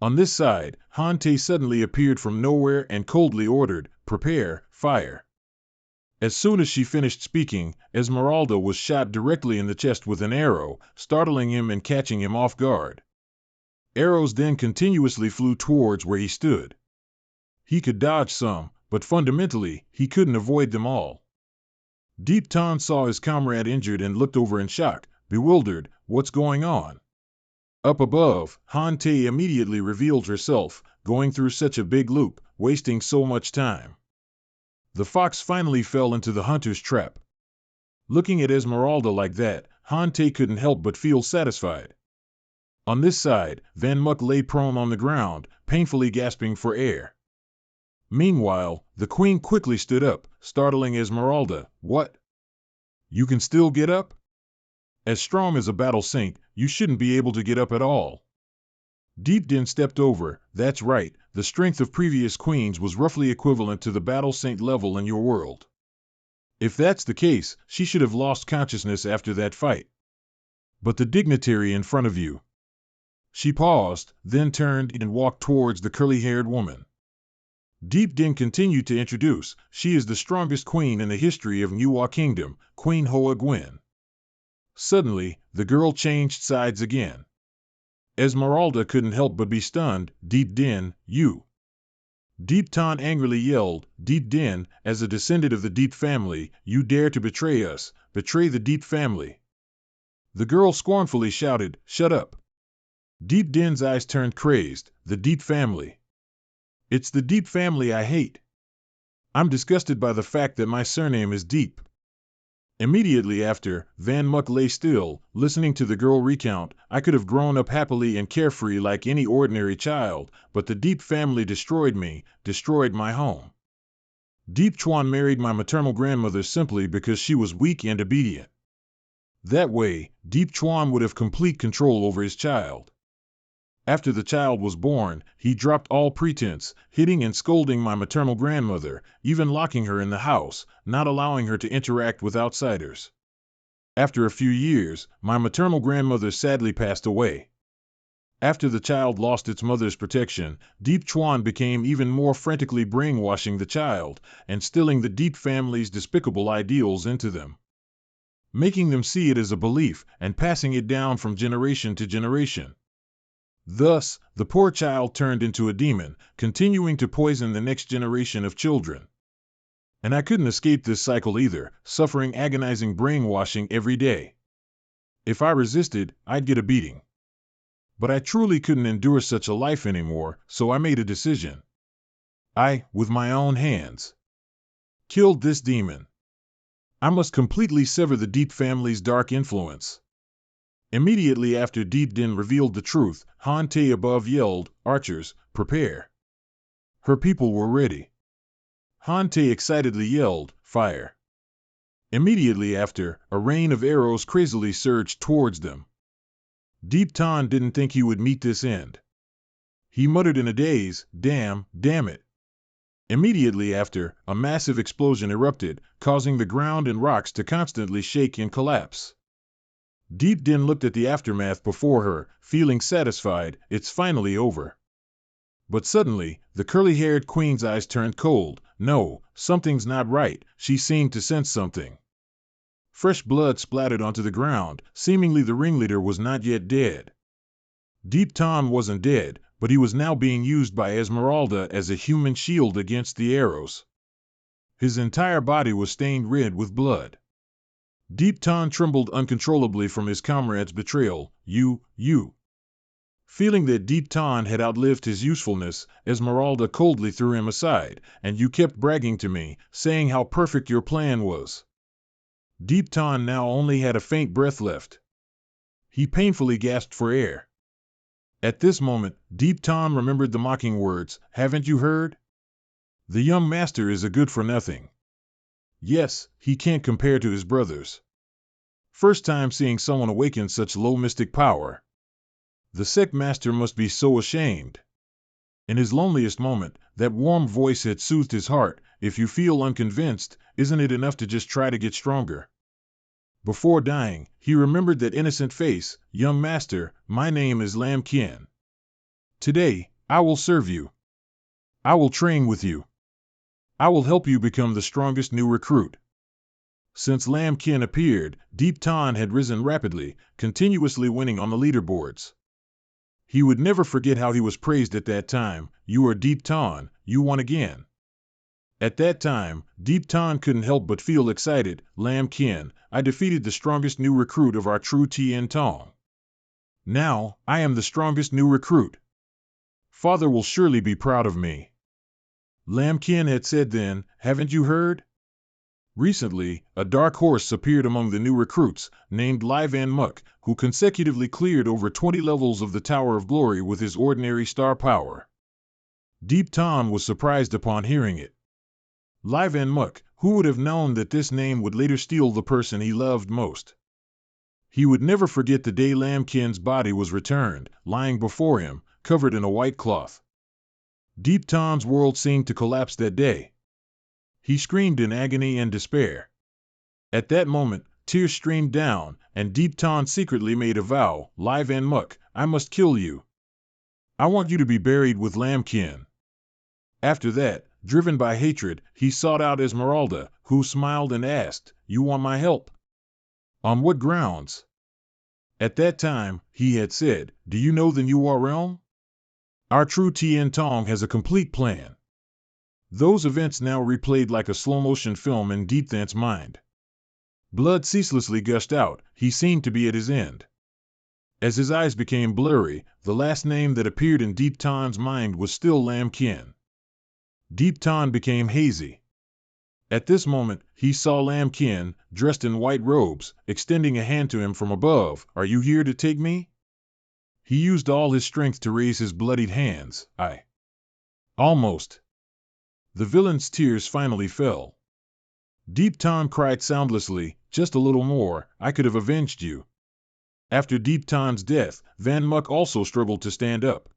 On this side, Hante suddenly appeared from nowhere and coldly ordered, prepare, fire. As soon as she finished speaking, Esmeralda was shot directly in the chest with an arrow, startling him and catching him off guard. Arrows then continuously flew towards where he stood. He could dodge some, but fundamentally, he couldn't avoid them all. Deep Tan saw his comrade injured and looked over in shock, bewildered. What's going on? Up above, Hante immediately revealed herself, going through such a big loop, wasting so much time. The fox finally fell into the hunter's trap. Looking at Esmeralda like that, Hante couldn't help but feel satisfied. On this side, Van Muck lay prone on the ground, painfully gasping for air. Meanwhile, the queen quickly stood up, startling Esmeralda. What? You can still get up? As strong as a battle saint, you shouldn't be able to get up at all. Deep Din stepped over. That's right, the strength of previous queens was roughly equivalent to the battle saint level in your world. If that's the case, she should have lost consciousness after that fight. But the dignitary in front of you. She paused, then turned and walked towards the curly-haired woman. Deep Din continued to introduce, she is the strongest queen in the history of Manhua Kingdom, Queen Hoa Gwen. Suddenly, the girl changed sides again. Esmeralda couldn't help but be stunned. Deep Din, you. Deep Tan angrily yelled, Deep Din, as a descendant of the Deep family, you dare to betray us, betray the Deep family. The girl scornfully shouted, shut up. Deep Din's eyes turned crazed, the Deep family. It's the Deep family I hate. I'm disgusted by the fact that my surname is Deep. Immediately after, Van Muck lay still, listening to the girl recount, I could have grown up happily and carefree like any ordinary child, but the Deep family destroyed me, destroyed my home. Deep Chuan married my maternal grandmother simply because she was weak and obedient. That way, Deep Chuan would have complete control over his child. After the child was born, he dropped all pretense, hitting and scolding my maternal grandmother, even locking her in the house, not allowing her to interact with outsiders. After a few years, my maternal grandmother sadly passed away. After the child lost its mother's protection, Deep Chuan became even more frantically brainwashing the child, and instilling the Deep family's despicable ideals into them, making them see it as a belief and passing it down from generation to generation. Thus, the poor child turned into a demon, continuing to poison the next generation of children. And I couldn't escape this cycle either, suffering agonizing brainwashing every day. If I resisted, I'd get a beating. But I truly couldn't endure such a life anymore, so I made a decision. I, with my own hands, killed this demon. I must completely sever the Deep family's dark influence. Immediately after Deep Din revealed the truth, Hante above yelled, archers, prepare. Her people were ready. Hante excitedly yelled, fire. Immediately after, a rain of arrows crazily surged towards them. Deep Tan didn't think he would meet this end. He muttered in a daze, damn it. Immediately after, a massive explosion erupted, causing the ground and rocks to constantly shake and collapse. Deep Din looked at the aftermath before her, feeling satisfied, it's finally over. But suddenly, the curly-haired queen's eyes turned cold. No, something's not right, she seemed to sense something. Fresh blood splattered onto the ground, seemingly the ringleader was not yet dead. Deep Tan wasn't dead, but he was now being used by Esmeralda as a human shield against the arrows. His entire body was stained red with blood. Deep Tan trembled uncontrollably from his comrade's betrayal. You. Feeling that Deep Tan had outlived his usefulness, Esmeralda coldly threw him aside, and you kept bragging to me, saying how perfect your plan was. Deep Ton now only had a faint breath left. He painfully gasped for air. At this moment, Deep Ton remembered the mocking words, "Haven't you heard? The young master is a good-for-nothing. Yes, he can't compare to his brothers." First time seeing someone awaken such low mystic power. The sect master must be so ashamed. In his loneliest moment, that warm voice had soothed his heart. If you feel unconvinced, isn't it enough to just try to get stronger? Before dying, he remembered that innocent face. "Young master, my name is Lam Kien. Today, I will serve you. I will train with you. I will help you become the strongest new recruit." Since Lam Kien appeared, Deep Ton had risen rapidly, continuously winning on the leaderboards. He would never forget how he was praised at that time. "You are Deep Ton, you won again." At that time, Deep Ton couldn't help but feel excited. "Lam Kien, I defeated the strongest new recruit of our true Tien Tong. Now, I am the strongest new recruit. Father will surely be proud of me." Lam Kien had said then, "Haven't you heard? Recently, a dark horse appeared among the new recruits, named Lai Van Muk, who consecutively cleared over 20 levels of the Tower of Glory with his ordinary star power." Deep Ton was surprised upon hearing it. Lai Van Muk, who would have known that this name would later steal the person he loved most? He would never forget the day Lam Kien's body was returned, lying before him, covered in a white cloth. Deep Ton's world seemed to collapse that day. He screamed in agony and despair. At that moment, tears streamed down, and Deep Ton secretly made a vow. "Lai Van Muk, I must kill you. I want you to be buried with Lam Kien." After that, driven by hatred, he sought out Esmeralda, who smiled and asked, "You want my help? On what grounds?" At that time, he had said, "Do you know the Manhua realm? Our true Tien Tong has a complete plan." Those events now replayed like a slow-motion film in Deep Thant's mind. Blood ceaselessly gushed out. He seemed to be at his end. As his eyes became blurry, the last name that appeared in Deep Ton's mind was still Lam Kien. Deep Ton became hazy. At this moment, he saw Lam Kien, dressed in white robes, extending a hand to him from above. "Are you here to take me?" He used all his strength to raise his bloodied hands. "I almost." The villain's tears finally fell. Deep Ton cried soundlessly, "Just a little more, I could have avenged you." After Deep Ton's death, Van Muk also struggled to stand up.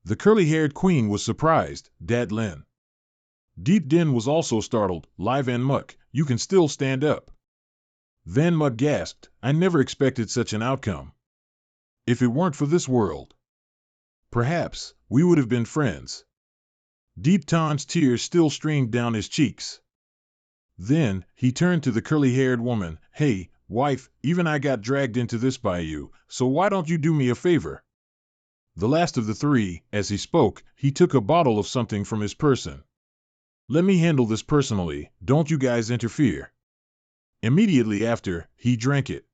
The curly-haired queen was surprised. "Dat Lin." Deep Din was also startled. "Lai Van Muk, you can still stand up." Van Muk gasped, "I never expected such an outcome. If it weren't for this world, perhaps we would have been friends." Deep Ton's tears still streamed down his cheeks. Then, he turned to the curly-haired woman. "Hey, wife, even I got dragged into this by you, so why don't you do me a favor?" The last of the three, as he spoke, he took a bottle of something from his person. "Let me handle this personally, don't you guys interfere." Immediately after, he drank it.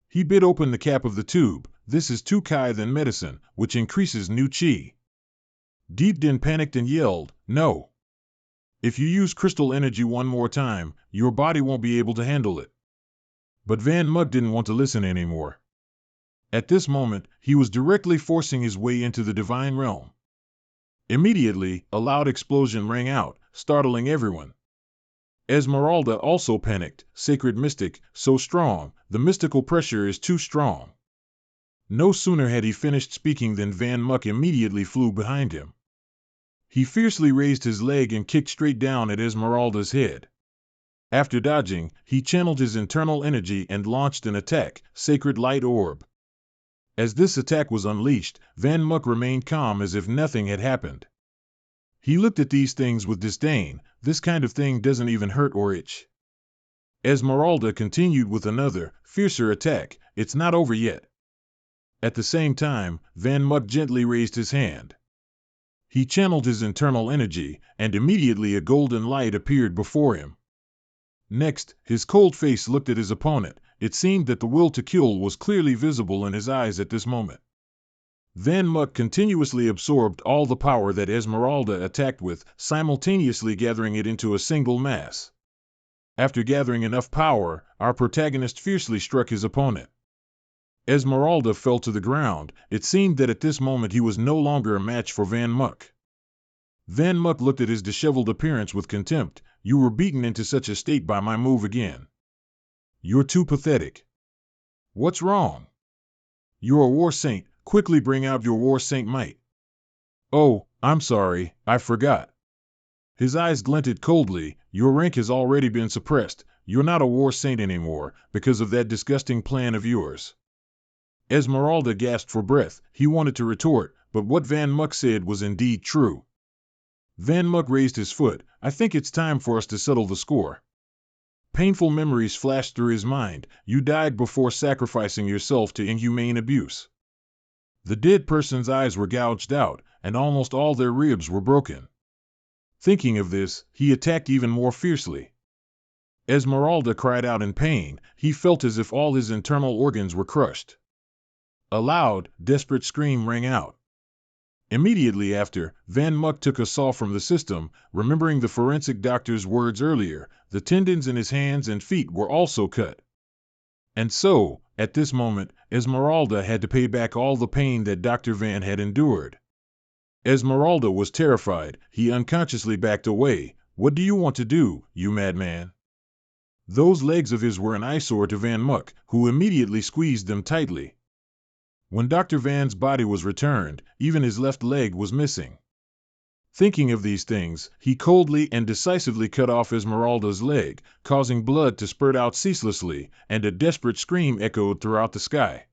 He bit open the cap of the tube. "This is 2 Kai than medicine, which increases new chi." Deep Din panicked and yelled, "No! If you use crystal energy one more time, your body won't be able to handle it." But Van Muk didn't want to listen anymore. At this moment, he was directly forcing his way into the divine realm. Immediately, a loud explosion rang out, startling everyone. Esmeralda also panicked. "Sacred mystic, so strong, the mystical pressure is too strong." No sooner had he finished speaking than Van Muk immediately flew behind him. He fiercely raised his leg and kicked straight down at Esmeralda's head. After dodging, he channeled his internal energy and launched an attack, Sacred Light Orb. As this attack was unleashed, Van Muk remained calm as if nothing had happened. He looked at these things with disdain. "This kind of thing doesn't even hurt or itch." Esmeralda continued with another, fiercer attack. "It's not over yet." At the same time, Van Muk gently raised his hand. He channeled his internal energy, and immediately a golden light appeared before him. Next, his cold face looked at his opponent. It seemed that the will to kill was clearly visible in his eyes at this moment. Van Muk continuously absorbed all the power that Esmeralda attacked with, simultaneously gathering it into a single mass. After gathering enough power, our protagonist fiercely struck his opponent. Esmeralda fell to the ground. It seemed that at this moment he was no longer a match for Van Muck. Van Muck looked at his disheveled appearance with contempt. You were beaten into such a state by my move again. You're too pathetic. What's wrong? You're a war saint. Quickly bring out your war saint might. Oh, I'm sorry, I forgot. His eyes glinted coldly. Your rank has already been suppressed. You're not a war saint anymore, because of that disgusting plan of yours. Esmeralda gasped for breath. He wanted to retort, but what Van Muck said was indeed true. Van Muck raised his foot. I think it's time for us to settle the score. Painful memories flashed through his mind. You died before sacrificing yourself to inhumane abuse. The dead person's eyes were gouged out, and almost all their ribs were broken. Thinking of this, he attacked even more fiercely. Esmeralda cried out in pain. He felt as if all his internal organs were crushed. A loud, desperate scream rang out. Immediately after, Van Muck took a saw from the system, remembering the forensic doctor's words earlier. The tendons in his hands and feet were also cut. And so, at this moment, Esmeralda had to pay back all the pain that Dr. Van had endured. Esmeralda was terrified. He unconsciously backed away. What do you want to do, you madman? Those legs of his were an eyesore to Van Muck, who immediately squeezed them tightly. When Dr. Van's body was returned, even his left leg was missing. Thinking of these things, he coldly and decisively cut off Esmeralda's leg, causing blood to spurt out ceaselessly, and a desperate scream echoed throughout the sky.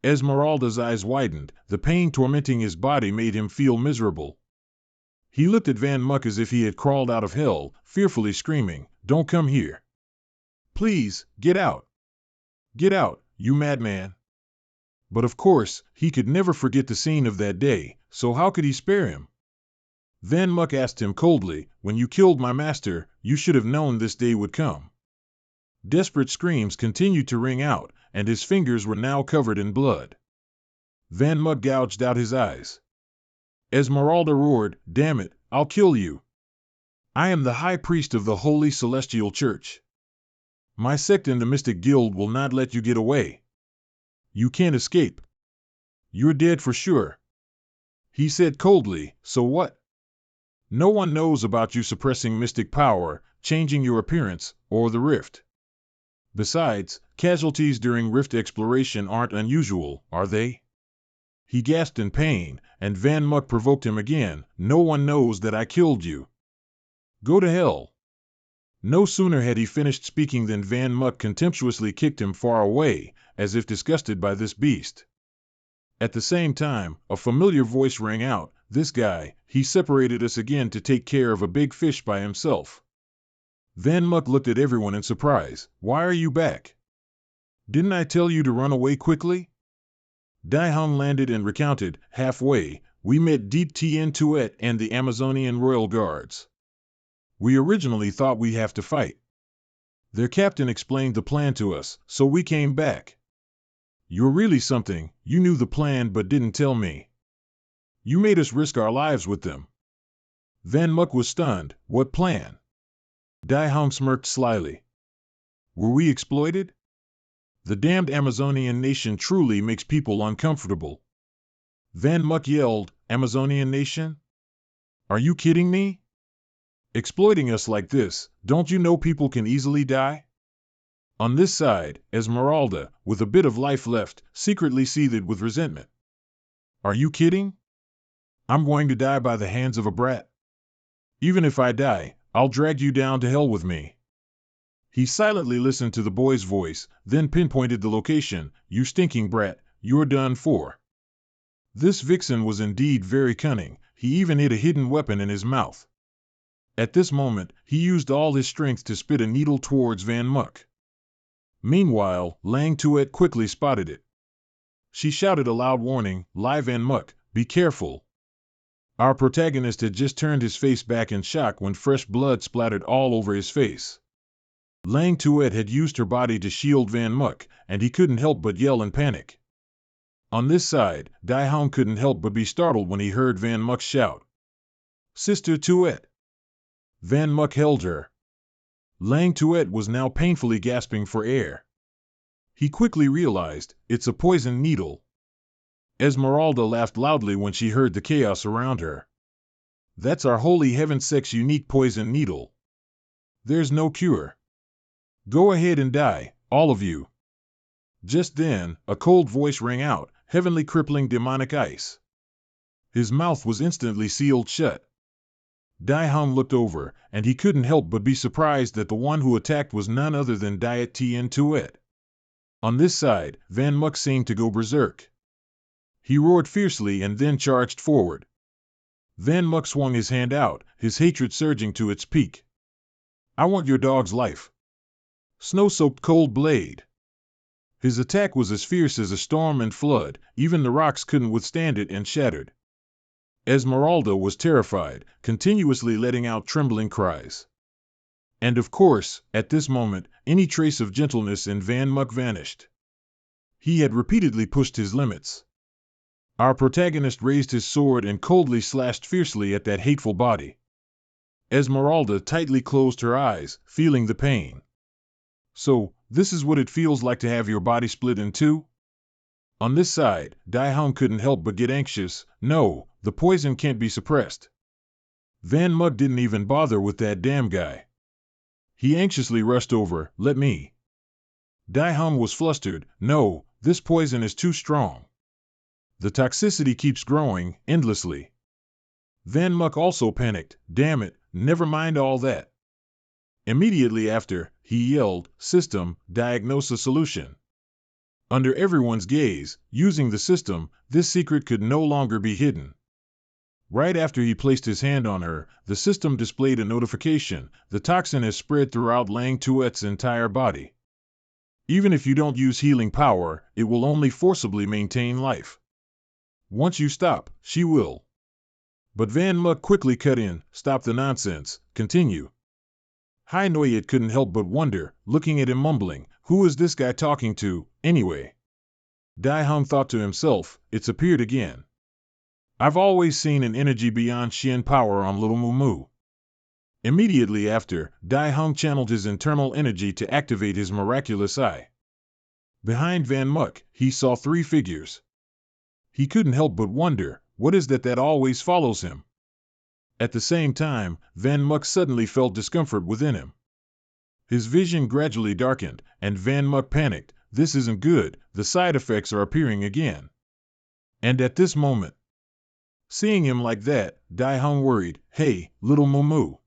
Esmeralda's eyes widened. The pain tormenting his body made him feel miserable. He looked at Van Muck as if he had crawled out of hell, fearfully screaming, "Don't come here. Please, get out. Get out, you madman." But of course, he could never forget the scene of that day, so how could he spare him? Van Muck asked him coldly, "When you killed my master, you should have known this day would come." Desperate screams continued to ring out, and his fingers were now covered in blood. Van Muck gouged out his eyes. Esmeralda roared, "Damn it, I'll kill you. I am the high priest of the Holy Celestial Church. My sect and the Mystic Guild will not let you get away. You can't escape. You're dead for sure." He said coldly, "So what? No one knows about you suppressing mystic power, changing your appearance, or the rift. Besides, casualties during rift exploration aren't unusual, are they?" He gasped in pain, and Van Muck provoked him again. "No one knows that I killed you. Go to hell." No sooner had he finished speaking than Van Muck contemptuously kicked him far away, as if disgusted by this beast. At the same time, a familiar voice rang out, "This guy, he separated us again to take care of a big fish by himself." Van Muck looked at everyone in surprise. "Why are you back? Didn't I tell you to run away quickly?" Dai Hung landed and recounted, "Halfway, we met Deep Tien Tuet and the Amazonian Royal Guards. We originally thought we'd have to fight. Their captain explained the plan to us, so we came back. You're really something. You knew the plan but didn't tell me. You made us risk our lives with them." Van Muck was stunned. "What plan?" Dai Hung smirked slyly. "Were we exploited? The damned Amazonian nation truly makes people uncomfortable." Van Muck yelled, "Amazonian nation? Are you kidding me? Exploiting us like this, don't you know people can easily die?" On this side, Esmeralda, with a bit of life left, secretly seethed with resentment. "Are you kidding? I'm going to die by the hands of a brat? Even if I die, I'll drag you down to hell with me." He silently listened to the boy's voice, then pinpointed the location. "You stinking brat, you're done for." This vixen was indeed very cunning. He even hid a hidden weapon in his mouth. At this moment, he used all his strength to spit a needle towards Van Muck. Meanwhile, Lang Tuet quickly spotted it. She shouted a loud warning, "Live Van Muck, be careful." Our protagonist had just turned his face back in shock when fresh blood splattered all over his face. Lang Tuet had used her body to shield Van Muck, and he couldn't help but yell in panic. On this side, Dai Hung couldn't help but be startled when he heard Van Muck shout, "Sister Tuet!" Van Muck held her. Lang Tuet was now painfully gasping for air. He quickly realized, it's a poison needle. Esmeralda laughed loudly when she heard the chaos around her. That's our holy heaven-sex unique poison needle. There's no cure. Go ahead and die, all of you. Just then, a cold voice rang out, heavenly crippling demonic ice. His mouth was instantly sealed shut. Dai Hung looked over, and he couldn't help but be surprised that the one who attacked was none other than Diet Tien Tuet. On this side, Van Muk seemed to go berserk. He roared fiercely and then charged forward. Van Muk swung his hand out, his hatred surging to its peak. I want your dog's life. Snow-soaked cold blade. His attack was as fierce as a storm and flood, even the rocks couldn't withstand it and shattered. Esmeralda was terrified, continuously letting out trembling cries. And of course, at this moment, any trace of gentleness in Van Muk vanished. He had repeatedly pushed his limits. Our protagonist raised his sword and coldly slashed fiercely at that hateful body. Esmeralda tightly closed her eyes, feeling the pain. So, this is what it feels like to have your body split in two? On this side, Dai Hung couldn't help but get anxious. No, the poison can't be suppressed. Van Muk didn't even bother with that damn guy. He anxiously rushed over, let me. Dai Hung was flustered. No, this poison is too strong. The toxicity keeps growing, endlessly. Van Muk also panicked. Damn it, never mind all that. Immediately after, he yelled, System, diagnose a solution. Under everyone's gaze, using the system, this secret could no longer be hidden. Right after he placed his hand on her, the system displayed a notification. The toxin has spread throughout Lang Tuet's entire body. Even if you don't use healing power, it will only forcibly maintain life. Once you stop, she will. But Van Muk quickly cut in, stop the nonsense, continue. Hai Noyet couldn't help but wonder, looking at him mumbling, who is this guy talking to, anyway? Dai Hung thought to himself, it's appeared again. I've always seen an energy beyond Xian power on Little Mumu. Immediately after, Dai Hung channeled his internal energy to activate his miraculous eye. Behind Van Muk, he saw three figures. He couldn't help but wonder, what is that always follows him? At the same time, Van Muk suddenly felt discomfort within him. His vision gradually darkened, and Van Muk panicked. This isn't good, the side effects are appearing again. And at this moment, seeing him like that, Dai Hung worried, hey, Little Mumu.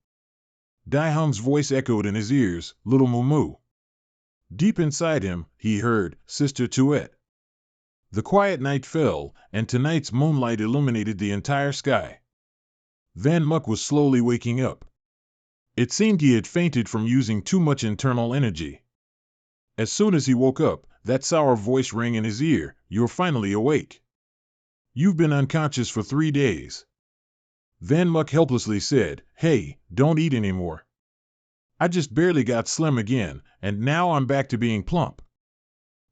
Dai Hung's voice echoed in his ears, Little Mumu. Deep inside him, he heard, Sister Tuet. The quiet night fell, and tonight's moonlight illuminated the entire sky. Van Muk was slowly waking up. It seemed he had fainted from using too much internal energy. As soon as he woke up, that sour voice rang in his ear, you're finally awake. You've been unconscious for 3 days. Van Muk helplessly said, hey, don't eat anymore. I just barely got slim again, and now I'm back to being plump.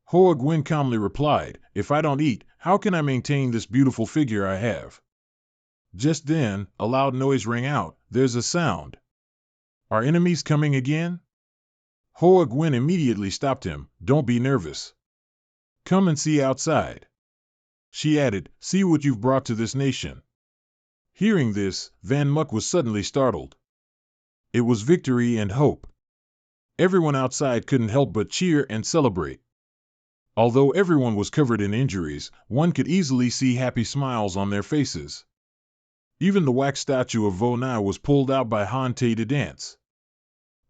Hoa Guin calmly replied, if I don't eat, how can I maintain this beautiful figure I have? Just then, a loud noise rang out, there's a sound. Are enemies coming again? Hoa Guin immediately stopped him, don't be nervous. Come and see outside. She added, see what you've brought to this nation. Hearing this, Van Muk was suddenly startled. It was victory and hope. Everyone outside couldn't help but cheer and celebrate. Although everyone was covered in injuries, one could easily see happy smiles on their faces. Even the wax statue of Vo Na was pulled out by Han Te to dance.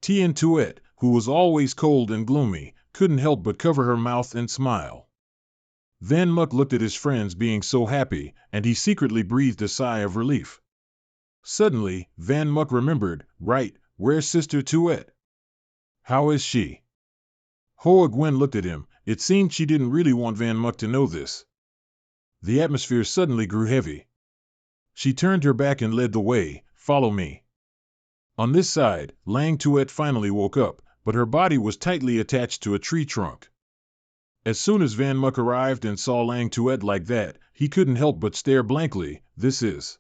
Tien Tuet, who was always cold and gloomy, couldn't help but cover her mouth and smile. Van Muk looked at his friends being so happy, and he secretly breathed a sigh of relief. Suddenly, Van Muk remembered, right, where's Sister Tuet? How is she? Hoa Guin looked at him. It seemed she didn't really want Van Muk to know this. The atmosphere suddenly grew heavy. She turned her back and led the way, follow me. On this side, Lang Tuet finally woke up, but her body was tightly attached to a tree trunk. As soon as Van Muk arrived and saw Lang Tuet like that, he couldn't help but stare blankly, this is.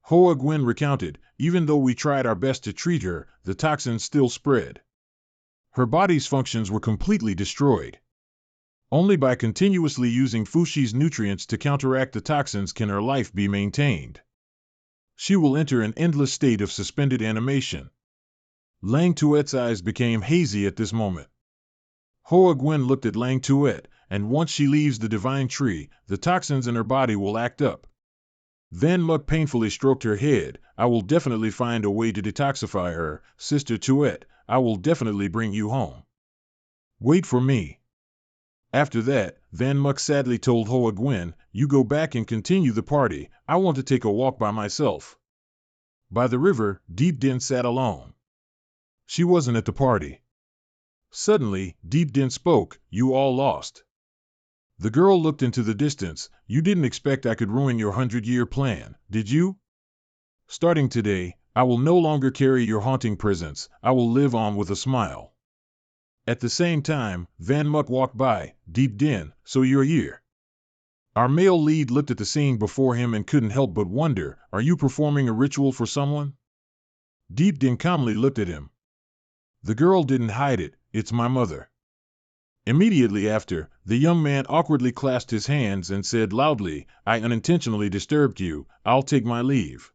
Hoa Gwen recounted, even though we tried our best to treat her, the toxins still spread. Her body's functions were completely destroyed. Only by continuously using Fushi's nutrients to counteract the toxins can her life be maintained. She will enter an endless state of suspended animation. Lang Tuet's eyes became hazy at this moment. Hoa Gwen looked at Lang Tuet, and once she leaves the divine tree, the toxins in her body will act up. Van Muk painfully stroked her head. I will definitely find a way to detoxify her, Sister Tuet. I will definitely bring you home. Wait for me. After that, Van Muk sadly told Hoa Gwen, you go back and continue the party. I want to take a walk by myself. By the river, Deep Din sat alone. She wasn't at the party. Suddenly, Deep Din spoke, you all lost. The girl looked into the distance. You didn't expect I could ruin your 100-year plan, did you? Starting today, I will no longer carry your haunting presence. I will live on with a smile. At the same time, Van Muk walked by. Deep Din, so you're here. Our male lead looked at the scene before him and couldn't help but wonder, are you performing a ritual for someone? Deep Din calmly looked at him. The girl didn't hide it, it's my mother. Immediately after, the young man awkwardly clasped his hands and said loudly, I unintentionally disturbed you, I'll take my leave.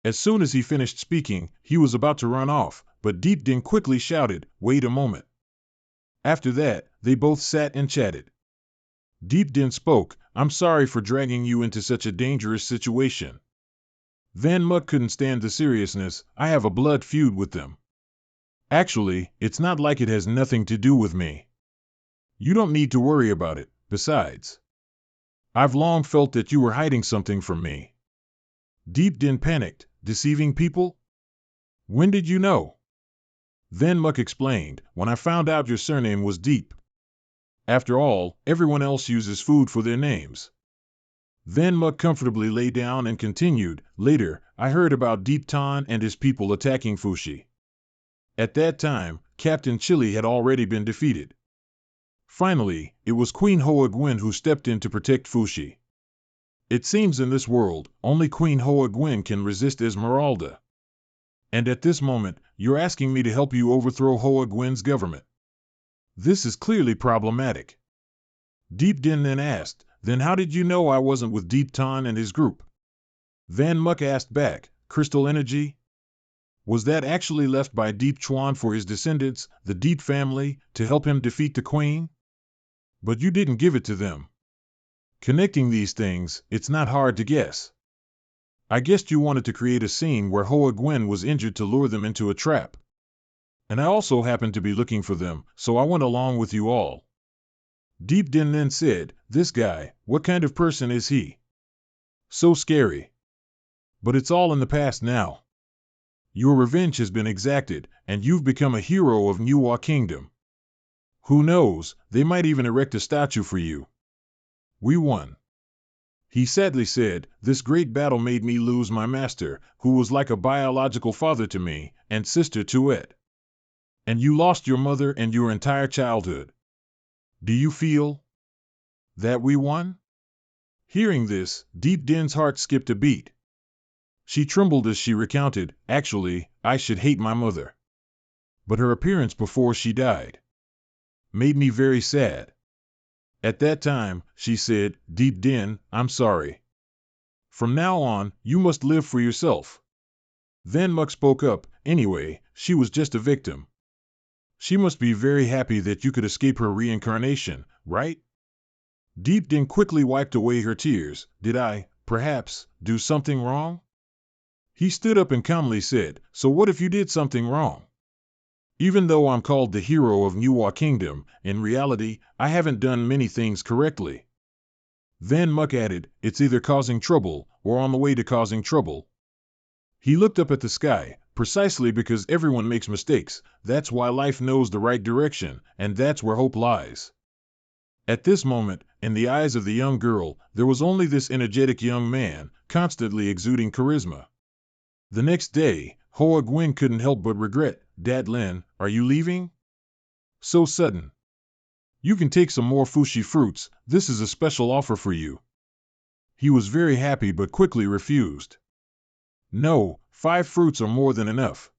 As soon as he finished speaking, he was about to run off, but Deep Din quickly shouted, wait a moment. After that, they both sat and chatted. Deep Din spoke, I'm sorry for dragging you into such a dangerous situation. Van Muk couldn't stand the seriousness, I have a blood feud with them. Actually, it's not like it has nothing to do with me. You don't need to worry about it, besides. I've long felt that you were hiding something from me. Deep Din panicked, deceiving people? When did you know? Van Muk explained, when I found out your surname was Deep. After all, everyone else uses food for their names. Van Muk comfortably lay down and continued, later, I heard about Deep Tan and his people attacking Fushi. At that time, Captain Chili had already been defeated. Finally, it was Queen Hoa Gwen who stepped in to protect Fushi. It seems in this world, only Queen Hoa Gwen can resist Esmeralda. And at this moment, you're asking me to help you overthrow Hoa Gwen's government. This is clearly problematic. Deep Din then asked, then how did you know I wasn't with Deep Tan and his group? Van Muk asked back, crystal energy? Was that actually left by Deep Chuan for his descendants, the Deep family, to help him defeat the queen? But you didn't give it to them. Connecting these things, it's not hard to guess. I guessed you wanted to create a scene where Hoa Gwen was injured to lure them into a trap. And I also happened to be looking for them, so I went along with you all. Deep Din then said, this guy, what kind of person is he? So scary. But it's all in the past now. Your revenge has been exacted, and you've become a hero of Manhua Kingdom. Who knows, they might even erect a statue for you. We won. He sadly said, this great battle made me lose my master, who was like a biological father to me, and Sister Tuet. And you lost your mother and your entire childhood. Do you feel that we won? Hearing this, Deep Din's heart skipped a beat. She trembled as she recounted, actually, I should hate my mother. But her appearance before she died made me very sad. At that time, she said, Deep Din, I'm sorry. From now on, you must live for yourself. Van Muk spoke up, anyway, she was just a victim. She must be very happy that you could escape her reincarnation, right? Deep Din quickly wiped away her tears. Did I, perhaps, do something wrong? He stood up and calmly said, so what if you did something wrong? Even though I'm called the hero of Manhua Kingdom, in reality, I haven't done many things correctly. Van Muk added, it's either causing trouble, or on the way to causing trouble. He looked up at the sky, precisely because everyone makes mistakes, that's why life knows the right direction, and that's where hope lies. At this moment, in the eyes of the young girl, there was only this energetic young man, constantly exuding charisma. The next day, Hoa Gwen couldn't help but regret, Dad Lin, are you leaving? So sudden. You can take some more Fushi fruits, this is a special offer for you. He was very happy but quickly refused. No, 5 fruits are more than enough.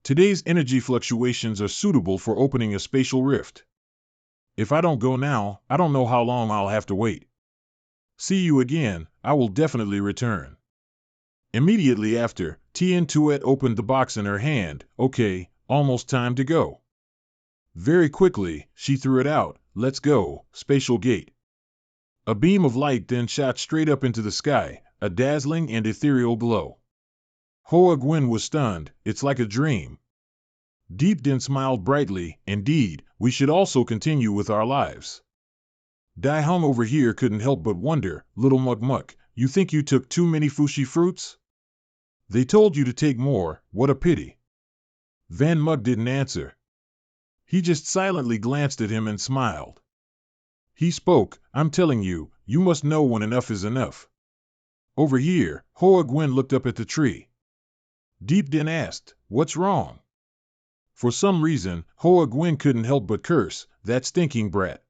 Today's energy fluctuations are suitable for opening a spatial rift. If I don't go now, I don't know how long I'll have to wait. See you again, I will definitely return. Immediately after, Tien Tuet opened the box in her hand. Okay, almost time to go. Very quickly, she threw it out. Let's go, spatial gate. A beam of light then shot straight up into the sky, a dazzling and ethereal glow. Hoa Guin was stunned. It's like a dream. Deep Din smiled brightly. Indeed, we should also continue with our lives. Dai Hung over here couldn't help but wonder, little Muk, you think you took too many fushi fruits? They told you to take more, what a pity. Van Muk didn't answer. He just silently glanced at him and smiled. He spoke, I'm telling you, you must know when enough is enough. Over here, Hoa Guin looked up at the tree. Deep Din asked, what's wrong? For some reason, Hoa Guin couldn't help but curse, that stinking brat.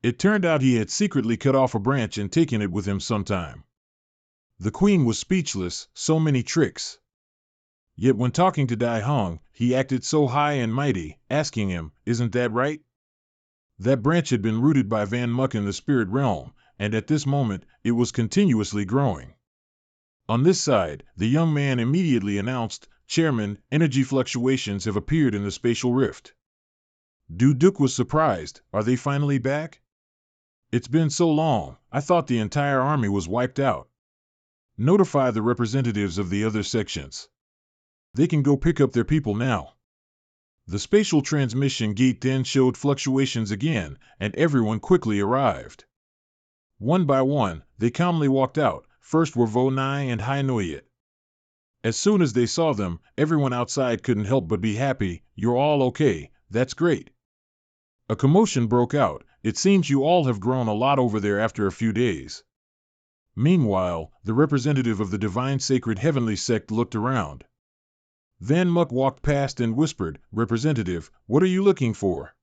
It turned out he had secretly cut off a branch and taken it with him sometime. The queen was speechless, so many tricks. Yet when talking to Dai Hong, he acted so high and mighty, asking him, isn't that right? That branch had been rooted by Van Muk in the spirit realm, and at this moment, it was continuously growing. On this side, the young man immediately announced, Chairman, energy fluctuations have appeared in the spatial rift. Du Duc was surprised, are they finally back? It's been so long, I thought the entire army was wiped out. Notify the representatives of the other sections. They can go pick up their people now. The spatial transmission gate then showed fluctuations again, and everyone quickly arrived. One by one, they calmly walked out. First were Vo Nai and Hai Noyet. As soon as they saw them, everyone outside couldn't help but be happy. You're all okay, that's great. A commotion broke out. It seems you all have grown a lot over there after a few days. Meanwhile, the representative of the Divine Sacred Heavenly Sect looked around. Van Muk walked past and whispered, Representative, what are you looking for?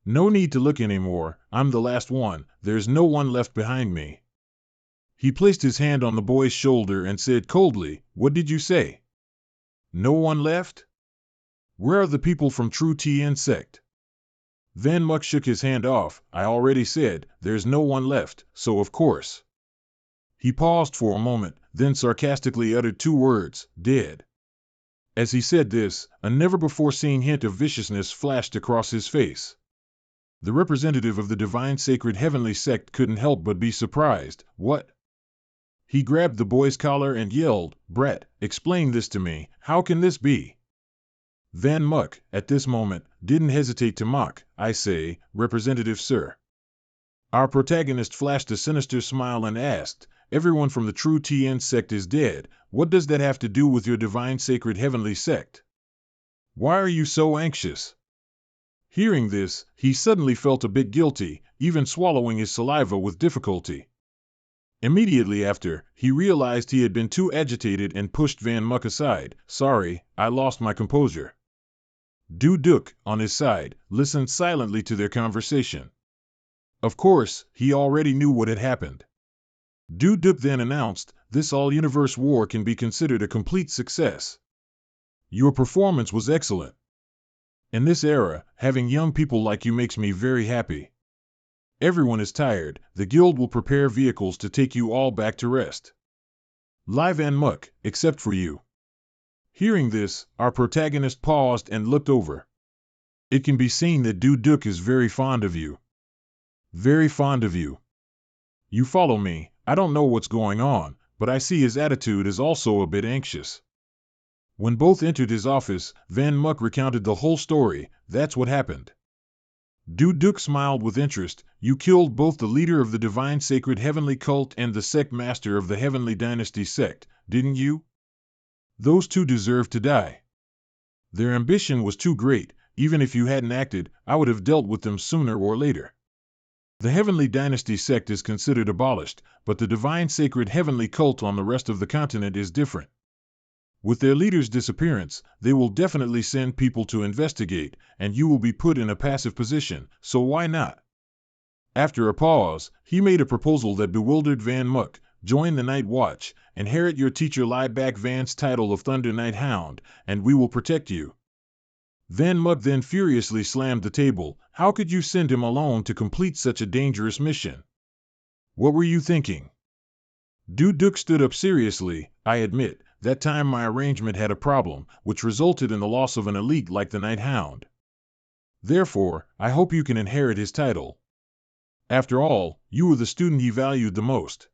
No need to look anymore, I'm the last one, there's no one left behind me. He placed his hand on the boy's shoulder and said coldly, what did you say? No one left? Where are the people from True Tien sect? Van Muk shook his hand off, I already said, there's no one left, so of course. He paused for a moment, then sarcastically uttered 2 words, dead. As he said this, a never-before-seen hint of viciousness flashed across his face. The representative of the Divine Sacred Heavenly Sect couldn't help but be surprised. What? He grabbed the boy's collar and yelled, Brat, explain this to me, how can this be? Van Muk, at this moment, didn't hesitate to mock, I say, Representative Sir. Our protagonist flashed a sinister smile and asked, everyone from the True Tien sect is dead, what does that have to do with your Divine Sacred Heavenly Sect? Why are you so anxious? Hearing this, he suddenly felt a bit guilty, even swallowing his saliva with difficulty. Immediately after, he realized he had been too agitated and pushed Van Muk aside. Sorry, I lost my composure. Du Duc, on his side, listened silently to their conversation. Of course, he already knew what had happened. Du Duc then announced, this all-universe war can be considered a complete success. Your performance was excellent. In this era, having young people like you makes me very happy. Everyone is tired, the guild will prepare vehicles to take you all back to rest. Live and Muk, except for you. Hearing this, our protagonist paused and looked over. It can be seen that Du Duc is very fond of you. Very fond of you. You follow me, I don't know what's going on, but I see his attitude is also a bit anxious. When both entered his office, Van Muk recounted the whole story. That's what happened. Du Duc smiled with interest. You killed both the leader of the Divine Sacred Heavenly Cult and the sect master of the Heavenly Dynasty sect, didn't you? Those 2 deserved to die. Their ambition was too great. Even if you hadn't acted, I would have dealt with them sooner or later. The Heavenly Dynasty sect is considered abolished, but the Divine Sacred Heavenly Cult on the rest of the continent is different. With their leader's disappearance, they will definitely send people to investigate, and you will be put in a passive position, so why not? After a pause, he made a proposal that bewildered Van Muk. join the Night Watch, inherit your teacher Lie Back Van's title of Thunder Night Hound, and we will protect you. Van Muk then furiously slammed the table. How could you send him alone to complete such a dangerous mission? What were you thinking? Du Duc stood up seriously. I admit, that time my arrangement had a problem, which resulted in the loss of an elite like the Night Hound. Therefore, I hope you can inherit his title. After all, you were the student he valued the most.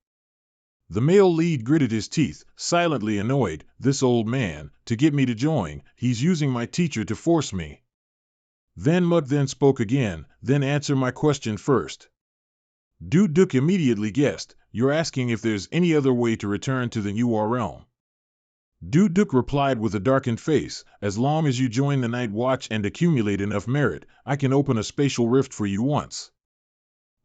The male lead gritted his teeth, silently annoyed. This old man, to get me to join, he's using my teacher to force me. Van Muk then spoke again. Then answer my question first. Du Duc immediately guessed. You're asking if there's any other way to return to the New realm. Du Duc replied with a darkened face. As long as you join the Night Watch and accumulate enough merit, I can open a spatial rift for you once.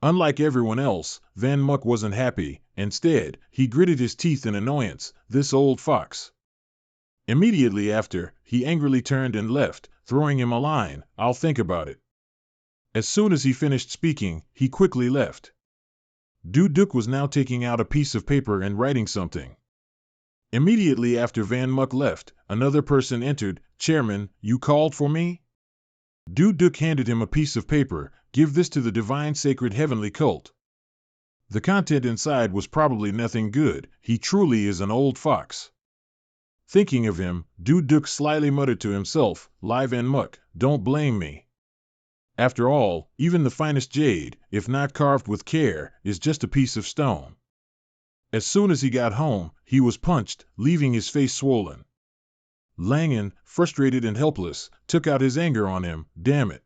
Unlike everyone else, Van Muk wasn't happy. Instead, he gritted his teeth in annoyance. This old fox. Immediately after, he angrily turned and left, throwing him a line. I'll think about it. As soon as he finished speaking, he quickly left. Du Duc was now taking out a piece of paper and writing something. Immediately after Van Muk left, another person entered. Chairman, you called for me? Du Duc handed him a piece of paper. Give this to the Divine Sacred Heavenly Cult. The content inside was probably nothing good. He truly is an old fox. Thinking of him, Du Duc slyly muttered to himself, Lie Van Muk, don't blame me. After all, even the finest jade, if not carved with care, is just a piece of stone. As soon as he got home, he was punched, leaving his face swollen. Langen, frustrated and helpless, took out his anger on him. Damn it.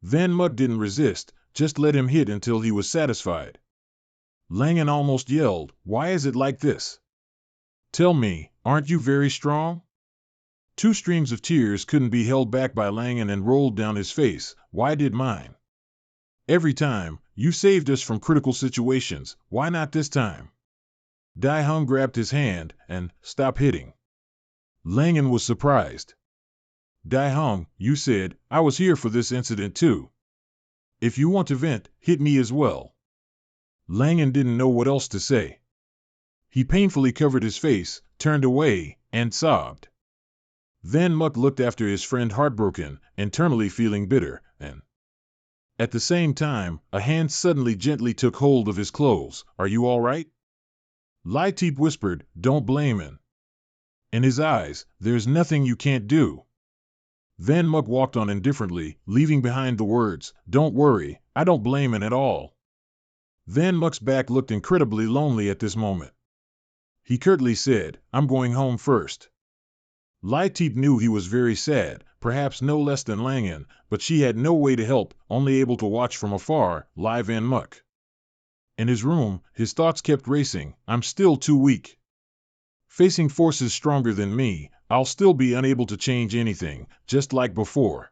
Van Muk didn't resist, just let him hit until he was satisfied. Langen almost yelled, Why is it like this? Tell me, aren't you very strong? 2 streams of tears couldn't be held back by Langen and rolled down his face. Why did mine? Every time, you saved us from critical situations. Why not this time? Dai Hung grabbed his hand and, Stop hitting. Langen was surprised. Dai Hung, you said, I was here for this incident too. If you want to vent, hit me as well. Langen didn't know what else to say. He painfully covered his face, turned away, and sobbed. Van Muk looked after his friend heartbroken, internally feeling bitter, and at the same time, a hand suddenly gently took hold of his clothes. Are you all right? Lai Teep whispered, Don't blame him. In his eyes, there's nothing you can't do. Van Muk walked on indifferently, leaving behind the words, Don't worry, I don't blame him at all. Van Muk's back looked incredibly lonely at this moment. He curtly said, I'm going home first. Lai Teep knew he was very sad, perhaps no less than Langen, but she had no way to help, only able to watch from afar. Lai Van Muk. In his room, his thoughts kept racing. I'm still too weak. Facing forces stronger than me, I'll still be unable to change anything, just like before.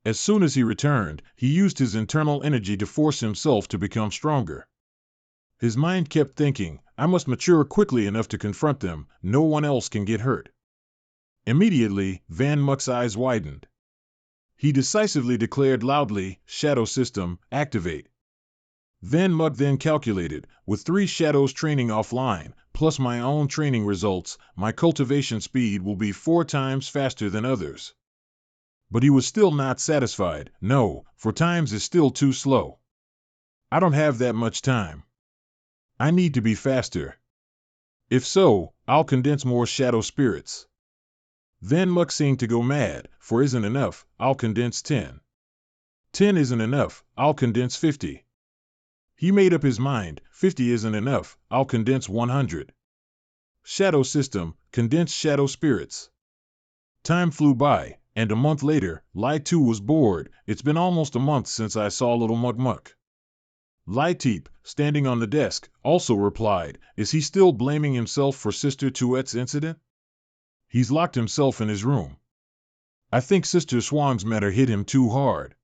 As soon as he returned, he used his internal energy to force himself to become stronger. His mind kept thinking, I must mature quickly enough to confront them, no one else can get hurt. Immediately, Van Muk's eyes widened. He decisively declared loudly, Shadow System, activate. Van Muk then calculated, with 3 shadows training offline, plus my own training results, my cultivation speed will be 4 times faster than others. But he was still not satisfied. No, 4 times is still too slow. I don't have that much time. I need to be faster. If so, I'll condense more shadow spirits. Van Muk seemed to go mad. 4 isn't enough, I'll condense 10. 10 isn't enough, I'll condense 50. He made up his mind, 50 isn't enough, I'll condense 100. Shadow System, condense shadow spirits. Time flew by, and a month later, Lai Tu was bored. It's been almost a month since I saw little Muk Muk. Lai Teep, standing on the desk, also replied, Is he still blaming himself for Sister Tuet's incident? He's locked himself in his room. I think Sister Swang's matter hit him too hard.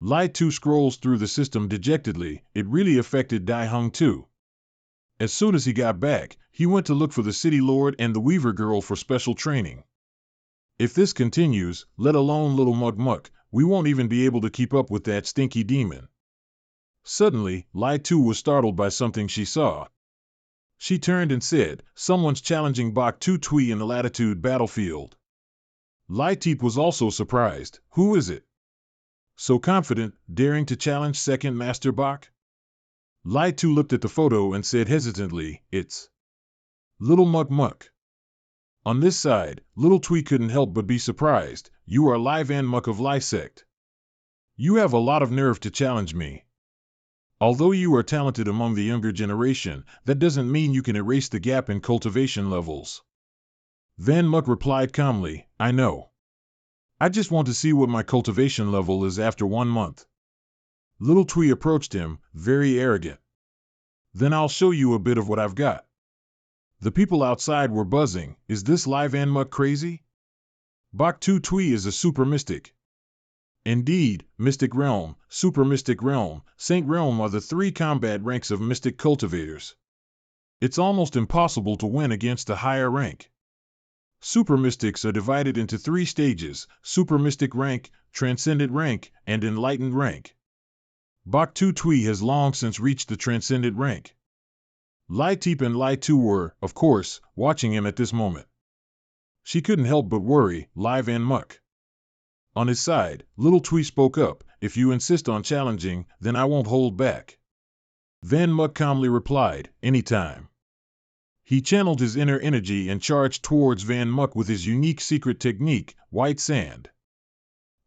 Lai Tu scrolls through the system dejectedly. It really affected Dai Hung too. As soon as he got back, he went to look for the City Lord and the Weaver Girl for special training. If this continues, let alone little Muk Muk, we won't even be able to keep up with that stinky demon. Suddenly, Lai Tu was startled by something she saw. She turned and said, "Someone's challenging Bak Tu Tui in the Latitude battlefield." Lai Teep was also surprised. "Who is it? So confident, daring to challenge Second Master Bak?" Lai Tu looked at the photo and said hesitantly, "It's Little Muk Muk." On this side, Little Tui couldn't help but be surprised. "You are Lai Van Muk of Lai Sect. You have a lot of nerve to challenge me. Although you are talented among the younger generation, that doesn't mean you can erase the gap in cultivation levels." Van Muk replied calmly, "I know. I just want to see what my cultivation level is after 1 month." Little Tui approached him, very arrogant. "Then I'll show you a bit of what I've got." The people outside were buzzing. Is this Lai Van Muk crazy? Bak Tu Tui is a super mystic. Indeed, Mystic Realm, Super Mystic Realm, Saint Realm are the 3 combat ranks of mystic cultivators. It's almost impossible to win against a higher rank. Super Mystics are divided into 3 stages: Super Mystic Rank, Transcendent Rank, and Enlightened Rank. Bak Tu Tui has long since reached the Transcendent Rank. Lai Teep and Lai Tu were, of course, watching him at this moment. She couldn't help but worry. Lai Van Muk. On his side, Little Tui spoke up, "If you insist on challenging, then I won't hold back." Van Muk calmly replied, "Anytime." He channeled his inner energy and charged towards Van Muk with his unique secret technique, White Sand.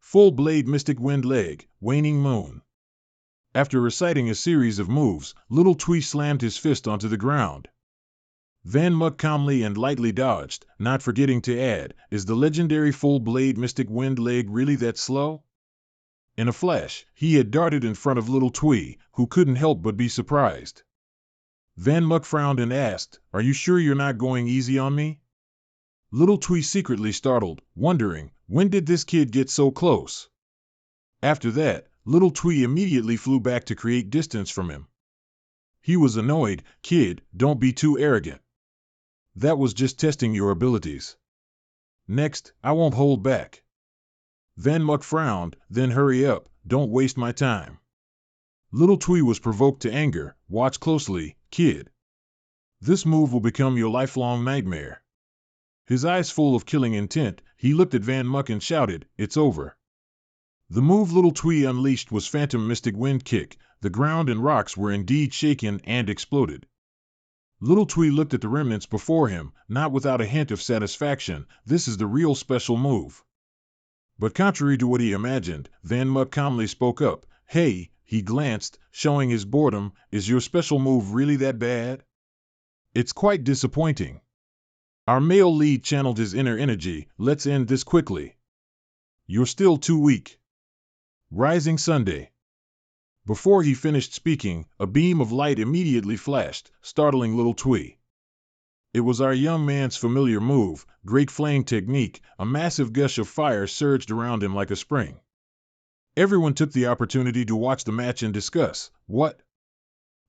Full Blade Mystic Wind Leg, Waning Moon. After reciting a series of moves, Little Tui slammed his fist onto the ground. Van Muk calmly and lightly dodged, not forgetting to add, "Is the legendary Full Blade Mystic Wind Leg really that slow?" In a flash, he had darted in front of Little Tui, who couldn't help but be surprised. Van Muk frowned and asked, "Are you sure you're not going easy on me?" Little Tui secretly startled, wondering, when did this kid get so close? After that, Little Tui immediately flew back to create distance from him. He was annoyed. "Kid, don't be too arrogant. That was just testing your abilities. Next, I won't hold back." Van Muk frowned, "Then hurry up, don't waste my time." Little Tui was provoked to anger. "Watch closely, kid. This move will become your lifelong nightmare." His eyes full of killing intent, he looked at Van Muk and shouted, "It's over." The move Little Tui unleashed was Phantom Mystic Wind Kick. The ground and rocks were indeed shaken and exploded. Little Tui looked at the remnants before him, not without a hint of satisfaction. This is the real special move. But contrary to what he imagined, Van Muk calmly spoke up. "Hey," he glanced, showing his boredom, "is your special move really that bad? It's quite disappointing." Our male lead channeled his inner energy. "Let's end this quickly. You're still too weak." Rising Sunday. Before he finished speaking, a beam of light immediately flashed, startling Little Tui. It was our young man's familiar move, Great Flame Technique. A massive gush of fire surged around him like a spring. Everyone took the opportunity to watch the match and discuss. What?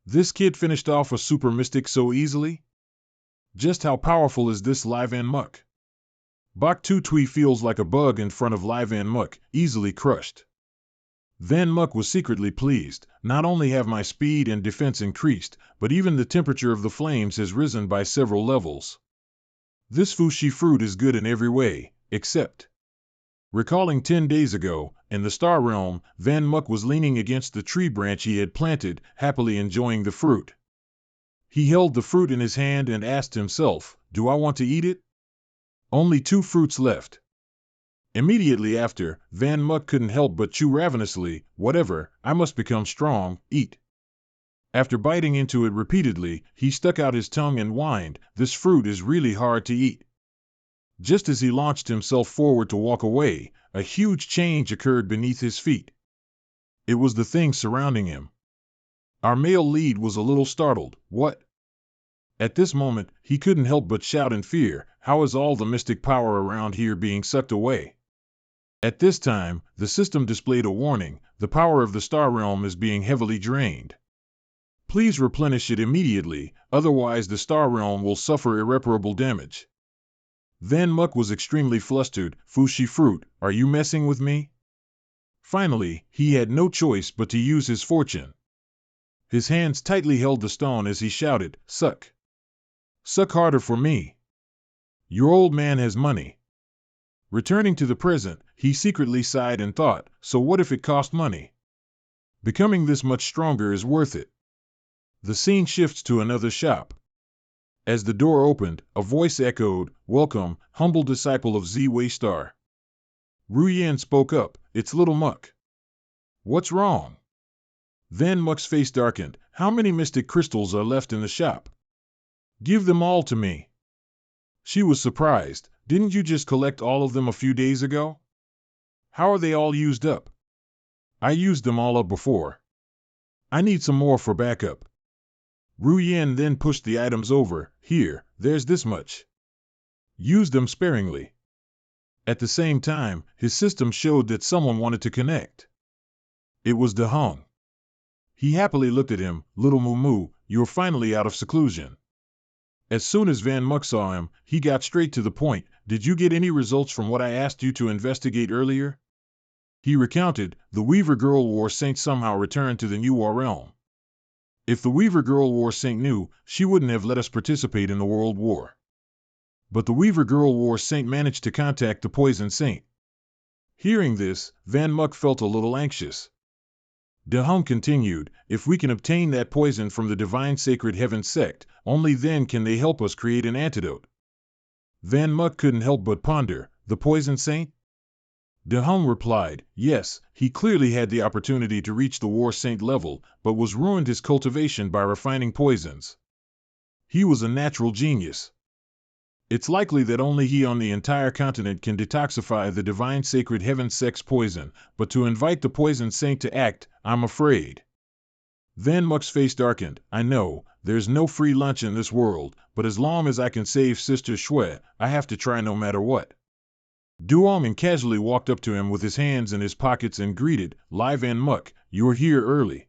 This kid finished off a super mystic so easily? Just how powerful is this Lai Van Muk? Bak Tu Tui feels like a bug in front of Lai Van Muk, easily crushed. Van Muk was secretly pleased. Not only have my speed and defense increased, but even the temperature of the flames has risen by several levels. This Fushi fruit is good in every way, except... Recalling 10 days ago, in the Star Realm, Van Muk was leaning against the tree branch he had planted, happily enjoying the fruit. He held the fruit in his hand and asked himself, "Do I want to eat it?" Only 2 fruits left. Immediately after, Van Muk couldn't help but chew ravenously. "Whatever, I must become strong, eat." After biting into it repeatedly, he stuck out his tongue and whined, "This fruit is really hard to eat." Just as he launched himself forward to walk away, a huge change occurred beneath his feet. It was the thing surrounding him. Our male lead was a little startled. "What?" At this moment, he couldn't help but shout in fear, "How is all the mystic power around here being sucked away?" At this time, the system displayed a warning. The power of the Star Realm is being heavily drained. Please replenish it immediately, otherwise the Star Realm will suffer irreparable damage. Van Muk was extremely flustered. "Fushi fruit, are you messing with me?" Finally, he had no choice but to use his fortune. His hands tightly held the stone as he shouted, "Suck." Suck harder for me. Your old man has money. Returning to the present, he secretly sighed and thought, so what if it cost money? Becoming this much stronger is worth it. The scene shifts to another shop. As the door opened, a voice echoed, "Welcome, humble disciple of Z-Way Star." Ruyen spoke up, "It's Little Muck." "What's wrong?" Van Muck's face darkened. "How many mystic crystals are left in the shop?" "Give them all to me." She was surprised. "Didn't you just collect all of them a few days ago? How are they all used up?" "I used them all up before. I need some more for backup." Ruyen then pushed the items over. "Here, there's this much. Use them sparingly." At the same time, his system showed that someone wanted to connect. It was De Hong. He happily looked at him. "Little Moo, you're finally out of seclusion." As soon as Van Muck saw him, he got straight to the point. "Did you get any results from what I asked you to investigate earlier?" He recounted. "The Weaver Girl War Saint somehow returned to the New War realm. If the Weaver Girl War Saint knew, she wouldn't have let us participate in the World War. But the Weaver Girl War Saint managed to contact the Poison Saint." Hearing this, Van Muck felt a little anxious. De Hong continued, "If we can obtain that poison from the Divine Sacred Heaven sect, only then can they help us create an antidote." Van Muck couldn't help but ponder, "The Poison Saint?" De Hong replied, "Yes, he clearly had the opportunity to reach the War Saint level, but was ruined his cultivation by refining poisons. He was a natural genius. It's likely that only he on the entire continent can detoxify the Divine Sacred Heaven sect's poison, but to invite the Poison Saint to act, I'm afraid." Van Muck's face darkened. "I know, there's no free lunch in this world, but as long as I can save Sister Shui, I have to try no matter what." Duong casually walked up to him with his hands in his pockets and greeted, "Li Van Muck, you're here early."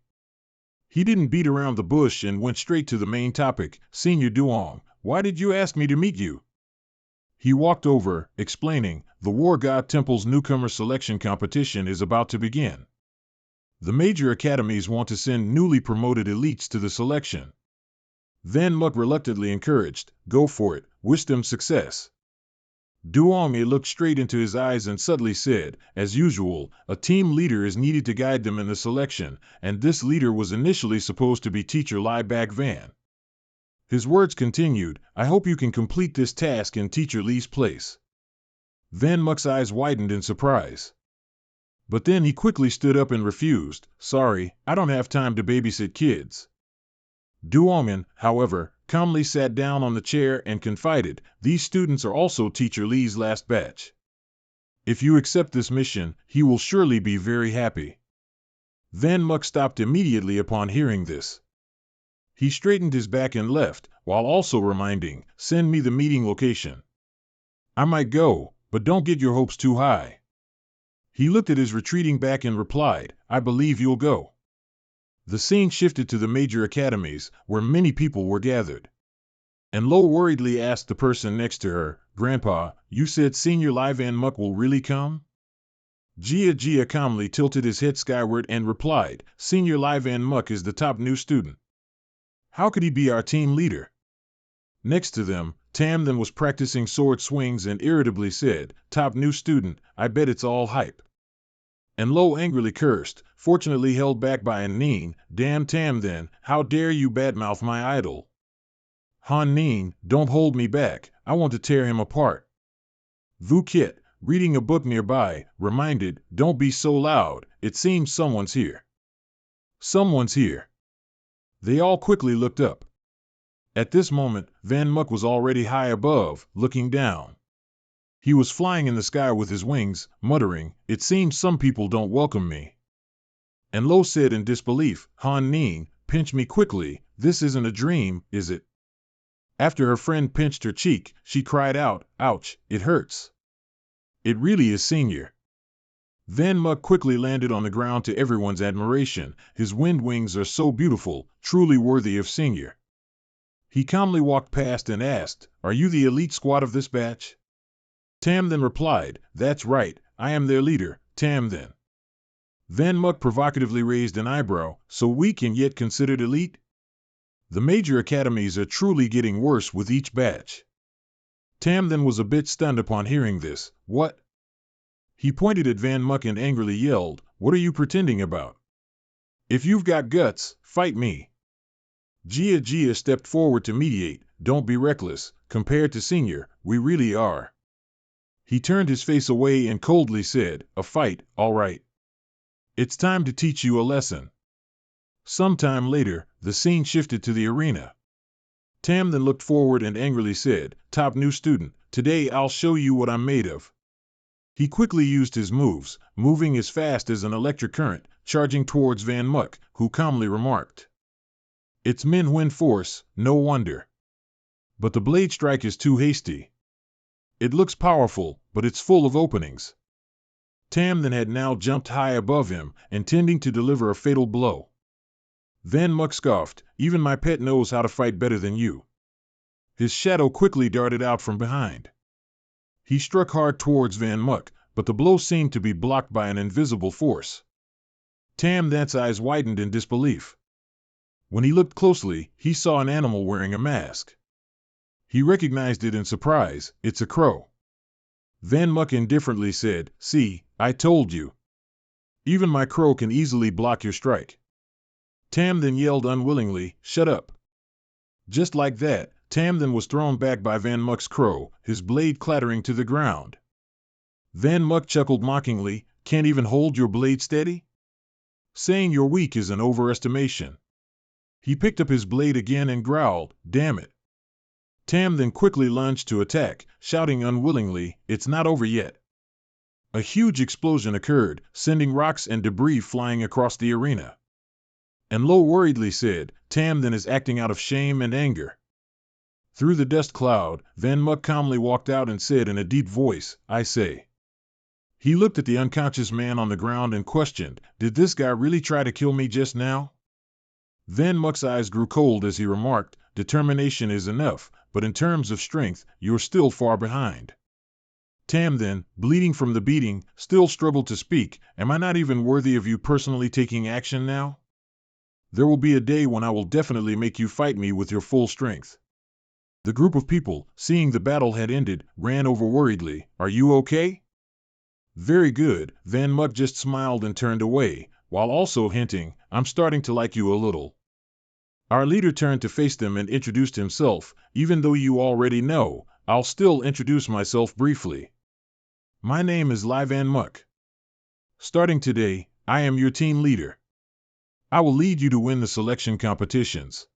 He didn't beat around the bush and went straight to the main topic. "Senior Duong, why did you ask me to meet you?" He walked over, explaining, "The War God Temple's newcomer selection competition is about to begin. The major academies want to send newly promoted elites to the selection." Van Muck reluctantly encouraged, "Go for it, wish them success." Duong looked straight into his eyes and subtly said, "As usual, a team leader is needed to guide them in the selection, and this leader was initially supposed to be Teacher Lai Bak Van." His words continued, "I hope you can complete this task in Teacher Lee's place." Van Muck's eyes widened in surprise. But then he quickly stood up and refused, "Sorry, I don't have time to babysit kids." Duong, however, calmly sat down on the chair and confided, "These students are also Teacher Lee's last batch. If you accept this mission, he will surely be very happy." Van Muck stopped immediately upon hearing this. He straightened his back and left, while also reminding, "Send me the meeting location. I might go, but don't get your hopes too high." He looked at his retreating back and replied, "I believe you'll go." The scene shifted to the major academies, where many people were gathered. And Lo worriedly asked the person next to her, "Grandpa, you said Senior Lai Van Muck will really come?" Jia calmly tilted his head skyward and replied, "Senior Lai Van Muck is the top new student. How could he be our team leader?" Next to them, Tam then was practicing sword swings and irritably said, "Top new student, I bet it's all hype." And Lo angrily cursed, fortunately held back by An Ning, "Damn Tam then, how dare you badmouth my idol?" Han Ning, "Don't hold me back, I want to tear him apart." Vu Kit, reading a book nearby, reminded, "Don't be so loud, it seems someone's here." "Someone's here." They all quickly looked up. At this moment, Van Muck was already high above, looking down. He was flying in the sky with his wings, muttering, "It seems some people don't welcome me." And Lo said in disbelief, "Han Ning, pinch me quickly, this isn't a dream, is it?" After her friend pinched her cheek, she cried out, "Ouch, it hurts." It really is Senior. Van Muck quickly landed on the ground to everyone's admiration. His wind wings are so beautiful, truly worthy of Senior. He calmly walked past and asked, "Are you the elite squad of this batch?" Tam then replied, "That's right, I am their leader, Tam then." Van Muck provocatively raised an eyebrow, "So weak and yet considered elite?" The major academies are truly getting worse with each batch. Tam then was a bit stunned upon hearing this. What? He pointed at Van Muck and angrily yelled, "What are you pretending about? If you've got guts, fight me." Gia stepped forward to mediate. "Don't be reckless. Compared to Senior, we really are." He turned his face away and coldly said, "A fight, all right. It's time to teach you a lesson." Sometime later, the scene shifted to the arena. Tam then looked forward and angrily said, "Top new student, today I'll show you what I'm made of." He quickly used his moves, moving as fast as an electric current, charging towards Van Muck, who calmly remarked, "It's Manhua force, no wonder. But the blade strike is too hasty. It looks powerful, but it's full of openings." Tam then had now jumped high above him, intending to deliver a fatal blow. Van Muck scoffed, "Even my pet knows how to fight better than you." His shadow quickly darted out from behind. He struck hard towards Van Muck, but the blow seemed to be blocked by an invisible force. Tam then's eyes widened in disbelief. When he looked closely, he saw an animal wearing a mask. He recognized it in surprise. "It's a crow." Van Muck indifferently said, "See, I told you. Even my crow can easily block your strike." Tam then yelled unwillingly, "Shut up." Just like that, Tam then was thrown back by Van Muck's crow, his blade clattering to the ground. Van Muck chuckled mockingly, "Can't even hold your blade steady? Saying you're weak is an overestimation." He picked up his blade again and growled, "Damn it." Tam then quickly lunged to attack, shouting unwillingly, "It's not over yet." A huge explosion occurred, sending rocks and debris flying across the arena. And Lo worriedly said, "Tam then is acting out of shame and anger." Through the dust cloud, Van Muck calmly walked out and said in a deep voice, "I say." He looked at the unconscious man on the ground and questioned, "Did this guy really try to kill me just now?" Van Muck's eyes grew cold as he remarked, "Determination is enough, but in terms of strength, you're still far behind." Tam then, bleeding from the beating, still struggled to speak, "Am I not even worthy of you personally taking action now? There will be a day when I will definitely make you fight me with your full strength." The group of people, seeing the battle had ended, ran over worriedly. "Are you okay?" "Very good." Van Muck just smiled and turned away, while also hinting, "I'm starting to like you a little." Our leader turned to face them and introduced himself. "Even though you already know, I'll still introduce myself briefly. My name is Van Muck. Starting today, I am your team leader. I will lead you to win the selection competitions."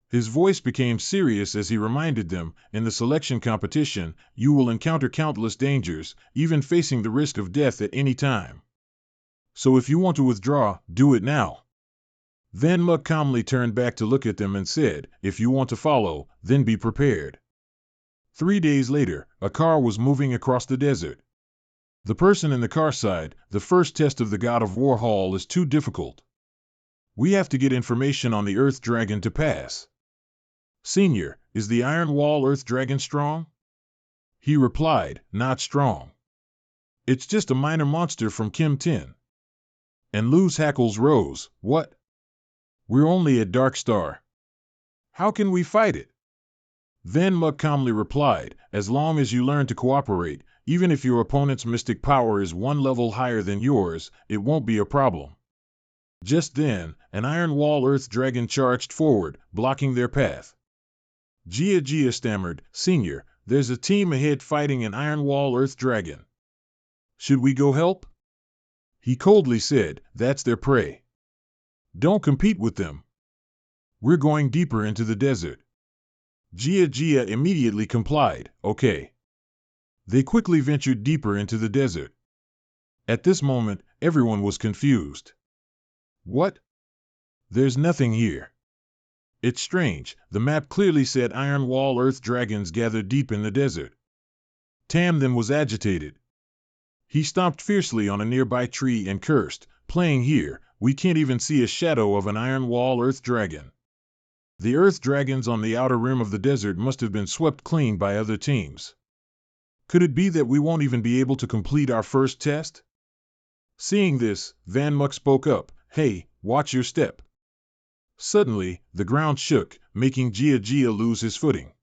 His voice became serious as he reminded them, "In the selection competition, you will encounter countless dangers, even facing the risk of death at any time. So if you want to withdraw, do it now." Van Muck calmly turned back to look at them and said, "If you want to follow, then be prepared." 3 days later, a car was moving across the desert. The person in the car sighed, "The first test of the God of War Hall is too difficult. We have to get information on the Earth Dragon to pass." "Senior, is the Iron Wall Earth Dragon strong?" He replied, "Not strong. It's just a minor monster from Kim 10. And Lou's hackles rose. "What? We're only at Dark Star. How can we fight it?" Van Muck calmly replied, "As long as you learn to cooperate, even if your opponent's mystic power is 1 level higher than yours, it won't be a problem." Just then, an Iron Wall Earth Dragon charged forward, blocking their path. Gia stammered, "Senior, there's a team ahead fighting an Iron Wall Earth Dragon. Should we go help?" He coldly said, "That's their prey. Don't compete with them. We're going deeper into the desert." Gia immediately complied, "Okay." They quickly ventured deeper into the desert. At this moment, everyone was confused. "What? There's nothing here. It's strange, the map clearly said Iron Wall Earth Dragons gather deep in the desert." Tam then was agitated. He stomped fiercely on a nearby tree and cursed, "Playing here, we can't even see a shadow of an Iron Wall Earth Dragon. The Earth Dragons on the outer rim of the desert must have been swept clean by other teams. Could it be that we won't even be able to complete our first test?" Seeing this, Van Muck spoke up, "Hey, watch your step. Suddenly, the ground shook, making Jia lose his footing.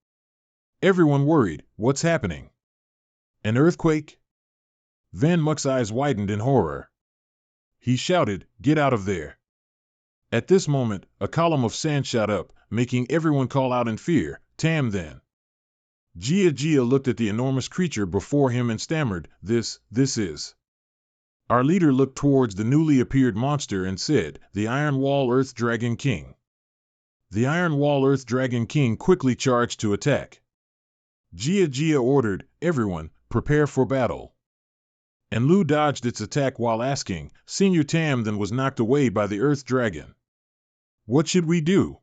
Everyone worried, what's happening? An earthquake? Van Muck's eyes widened in horror. He shouted, get out of there. At this moment, a column of sand shot up, making everyone call out in fear, Tam then. Jia looked at the enormous creature before him and stammered, this is. Our leader looked towards the newly appeared monster and said, the Iron Wall Earth Dragon King. The Iron Wall Earth Dragon King quickly charged to attack. Jia ordered, everyone, prepare for battle. And Lu dodged its attack while asking, Senior Tam then was knocked away by the Earth Dragon. What should we do?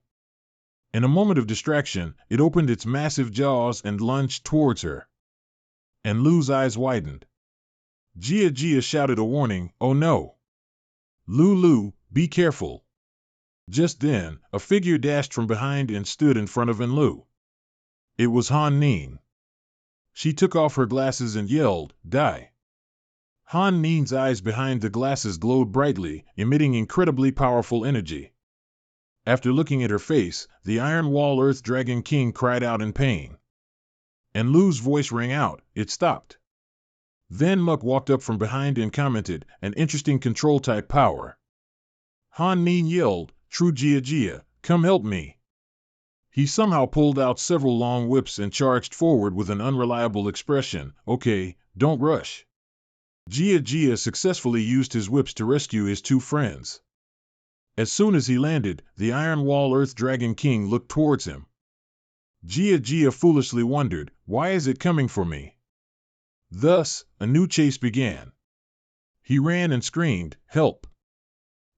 In a moment of distraction, it opened its massive jaws and lunged towards her. And Lu's eyes widened. Jia shouted a warning, oh no. Lu, be careful. Just then, a figure dashed from behind and stood in front of Lu. It was Han Ning. She took off her glasses and yelled, die. Han Ning's eyes behind the glasses glowed brightly, emitting incredibly powerful energy. After looking at her face, the Iron Wall Earth Dragon King cried out in pain. And Lu's voice rang out, it stopped. Van Muck walked up from behind and commented, an interesting control-type power. Han Ning yelled, true Jia, come help me. He somehow pulled out several long whips and charged forward with an unreliable expression, okay, don't rush. Jia successfully used his whips to rescue his two friends. As soon as he landed, the Iron Wall Earth Dragon King looked towards him. Jia foolishly wondered, why is it coming for me? Thus, a new chase began. He ran and screamed, help.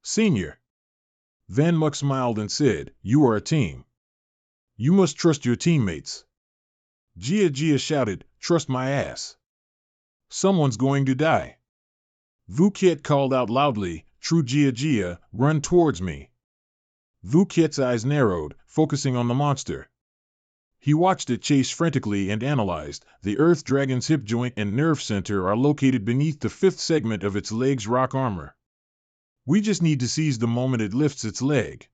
Senior. Van Muck smiled and said, you are a team. You must trust your teammates. Jia shouted, trust my ass. Someone's going to die. Vu Kiet called out loudly, true Jia, run towards me. Vu Kiet's eyes narrowed, focusing on the monster. He watched it chase frantically and analyzed, the Earth Dragon's hip joint and nerve center are located beneath the fifth segment of its leg's rock armor. We just need to seize the moment it lifts its leg.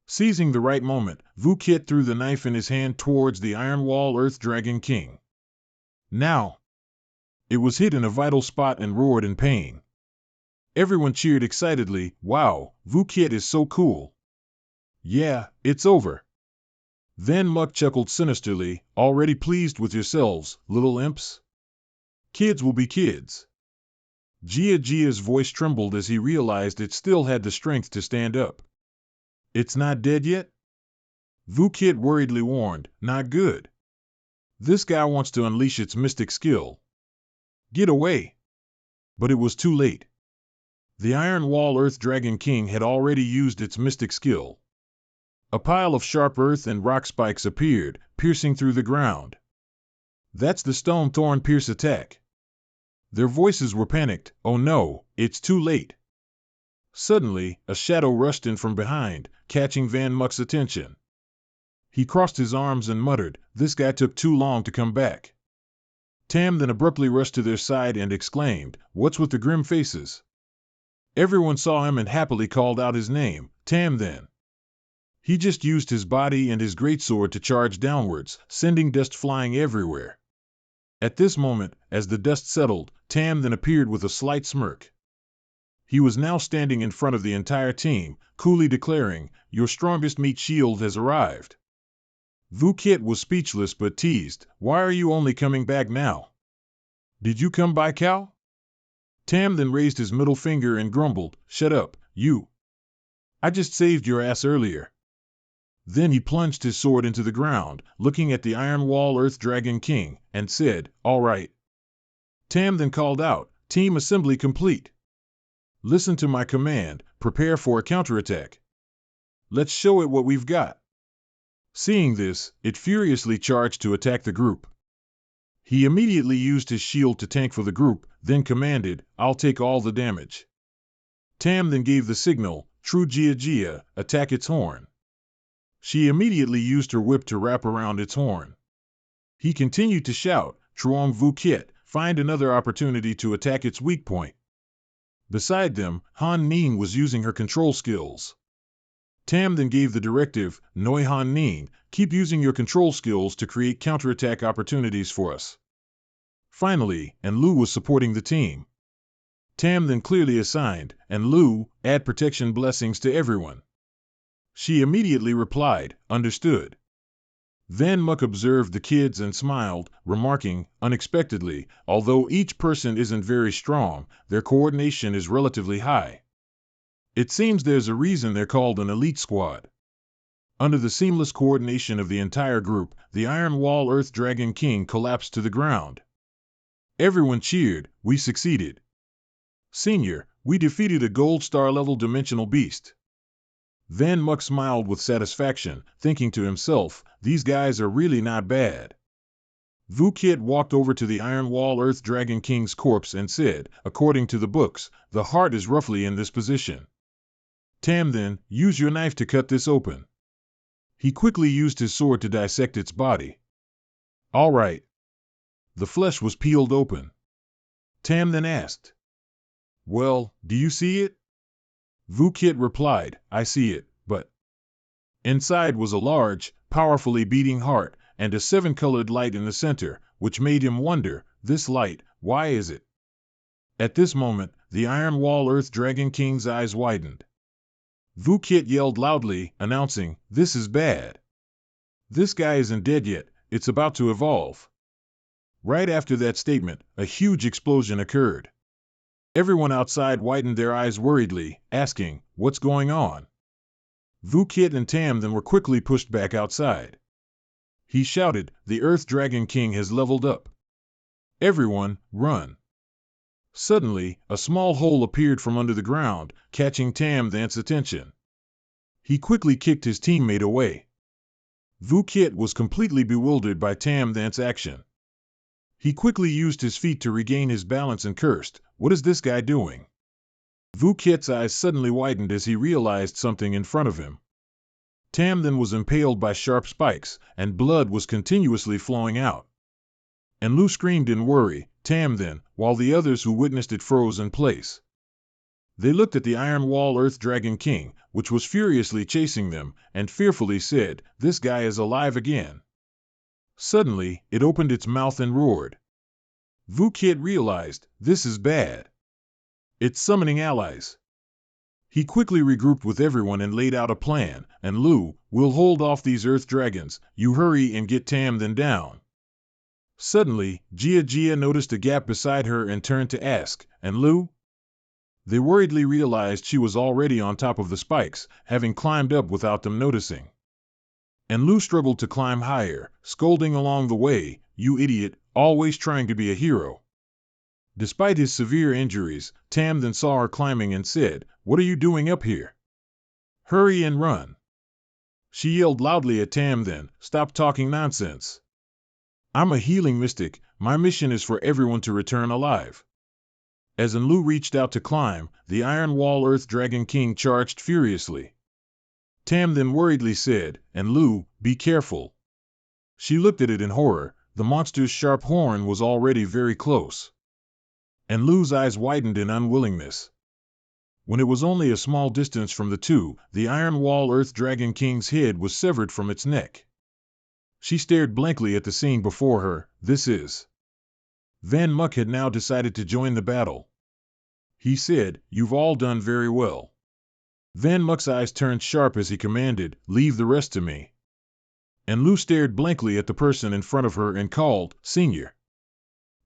Seizing the right moment, Vu Kiet threw the knife in his hand towards the Iron Wall Earth Dragon King. Now! It was hit in a vital spot and roared in pain. Everyone cheered excitedly, wow, Vu Kiet is so cool. Yeah, it's over. Van Muck chuckled sinisterly, already pleased with yourselves, little imps? Kids will be kids. Jia's voice trembled as he realized it still had the strength to stand up. It's not dead yet? Vu Kiet worriedly warned, not good. This guy wants to unleash its mystic skill. Get away. But it was too late. The Iron Wall Earth Dragon King had already used its mystic skill. A pile of sharp earth and rock spikes appeared, piercing through the ground. That's the Stone Thorn Pierce attack. Their voices were panicked, oh no, it's too late. Suddenly, a shadow rushed in from behind, catching Van Muck's attention. He crossed his arms and muttered, this guy took too long to come back. Tam then abruptly rushed to their side and exclaimed, what's with the grim faces? Everyone saw him and happily called out his name, Tam then. He just used his body and his greatsword to charge downwards, sending dust flying everywhere. At this moment, as the dust settled, Tam then appeared with a slight smirk. He was now standing in front of the entire team, coolly declaring, your strongest meat shield has arrived. Vu Kiet was speechless but teased, why are you only coming back now? Did you come by cow? Tam then raised his middle finger and grumbled, shut up, you. I just saved your ass earlier. Then he plunged his sword into the ground, looking at the Iron Wall Earth Dragon King, and said, all right. Tam then called out, team assembly complete. Listen to my command, prepare for a counterattack. Let's show it what we've got. Seeing this, it furiously charged to attack the group. He immediately used his shield to tank for the group, then commanded, I'll take all the damage. Tam then gave the signal, true Jia, attack its horn. She immediately used her whip to wrap around its horn. He continued to shout, Truong Vu Kiet, find another opportunity to attack its weak point. Beside them, Han Ning was using her control skills. Tam then gave the directive, Noi Han Ning, keep using your control skills to create counterattack opportunities for us. Finally, and Lu was supporting the team. Tam then clearly assigned, and Lu, add protection blessings to everyone. She immediately replied, understood. Van Muck observed the kids and smiled, remarking, unexpectedly, although each person isn't very strong, their coordination is relatively high. It seems there's a reason they're called an elite squad. Under the seamless coordination of the entire group, the Iron Wall Earth Dragon King collapsed to the ground. Everyone cheered, we succeeded. Senior, we defeated a gold star level dimensional beast. Van Muck smiled with satisfaction, thinking to himself, these guys are really not bad. Vu Kit walked over to the Iron Wall Earth Dragon King's corpse and said, according to the books, the heart is roughly in this position. Tam then, use your knife to cut this open. He quickly used his sword to dissect its body. All right. The flesh was peeled open. Tam then asked, well, do you see it? Vu Kit replied, I see it, but... Inside was a large, powerfully beating heart, and a 7-colored light in the center, which made him wonder, this light, why is it? At this moment, the Iron Wall Earth Dragon King's eyes widened. Vu Kit yelled loudly, announcing, this is bad. This guy isn't dead yet, it's about to evolve. Right after that statement, a huge explosion occurred. Everyone outside widened their eyes worriedly, asking, what's going on? Vu Kit and Tam then were quickly pushed back outside. He shouted, the Earth Dragon King has leveled up. Everyone, run. Suddenly, a small hole appeared from under the ground, catching Tam Than's attention. He quickly kicked his teammate away. Vu Kit was completely bewildered by Tam Than's action. He quickly used his feet to regain his balance and cursed, what is this guy doing? Vu Kit's eyes suddenly widened as he realized something in front of him. Tam then was impaled by sharp spikes, and blood was continuously flowing out. And Lu screamed in worry, Tam then, while the others who witnessed it froze in place. They looked at the Iron Wall Earth Dragon King, which was furiously chasing them, and fearfully said, this guy is alive again. Suddenly, it opened its mouth and roared. Vu Kit realized, this is bad. It's summoning allies. He quickly regrouped with everyone and laid out a plan, and Lu, we'll hold off these Earth Dragons, you hurry and get Tam Then down. Suddenly, Jia noticed a gap beside her and turned to ask, and Lu? They worriedly realized she was already on top of the spikes, having climbed up without them noticing. And Lu struggled to climb higher, scolding along the way, you idiot, always trying to be a hero. Despite his severe injuries, Tam then saw her climbing and said, what are you doing up here? Hurry and run. She yelled loudly at Tam then, stop talking nonsense. I'm a healing mystic, my mission is for everyone to return alive. As Enlu reached out to climb, the Iron Wall Earth Dragon King charged furiously. Tam then worriedly said, Enlu, be careful. She looked at it in horror, the monster's sharp horn was already very close. Enlu's eyes widened in unwillingness. When it was only a small distance from the two, the Iron Wall Earth Dragon King's head was severed from its neck. She stared blankly at the scene before her, this is... Van Muck had now decided to join the battle. He said, you've all done very well. Van Muck's eyes turned sharp as he commanded, leave the rest to me. Enlu stared blankly at the person in front of her and called, Senior.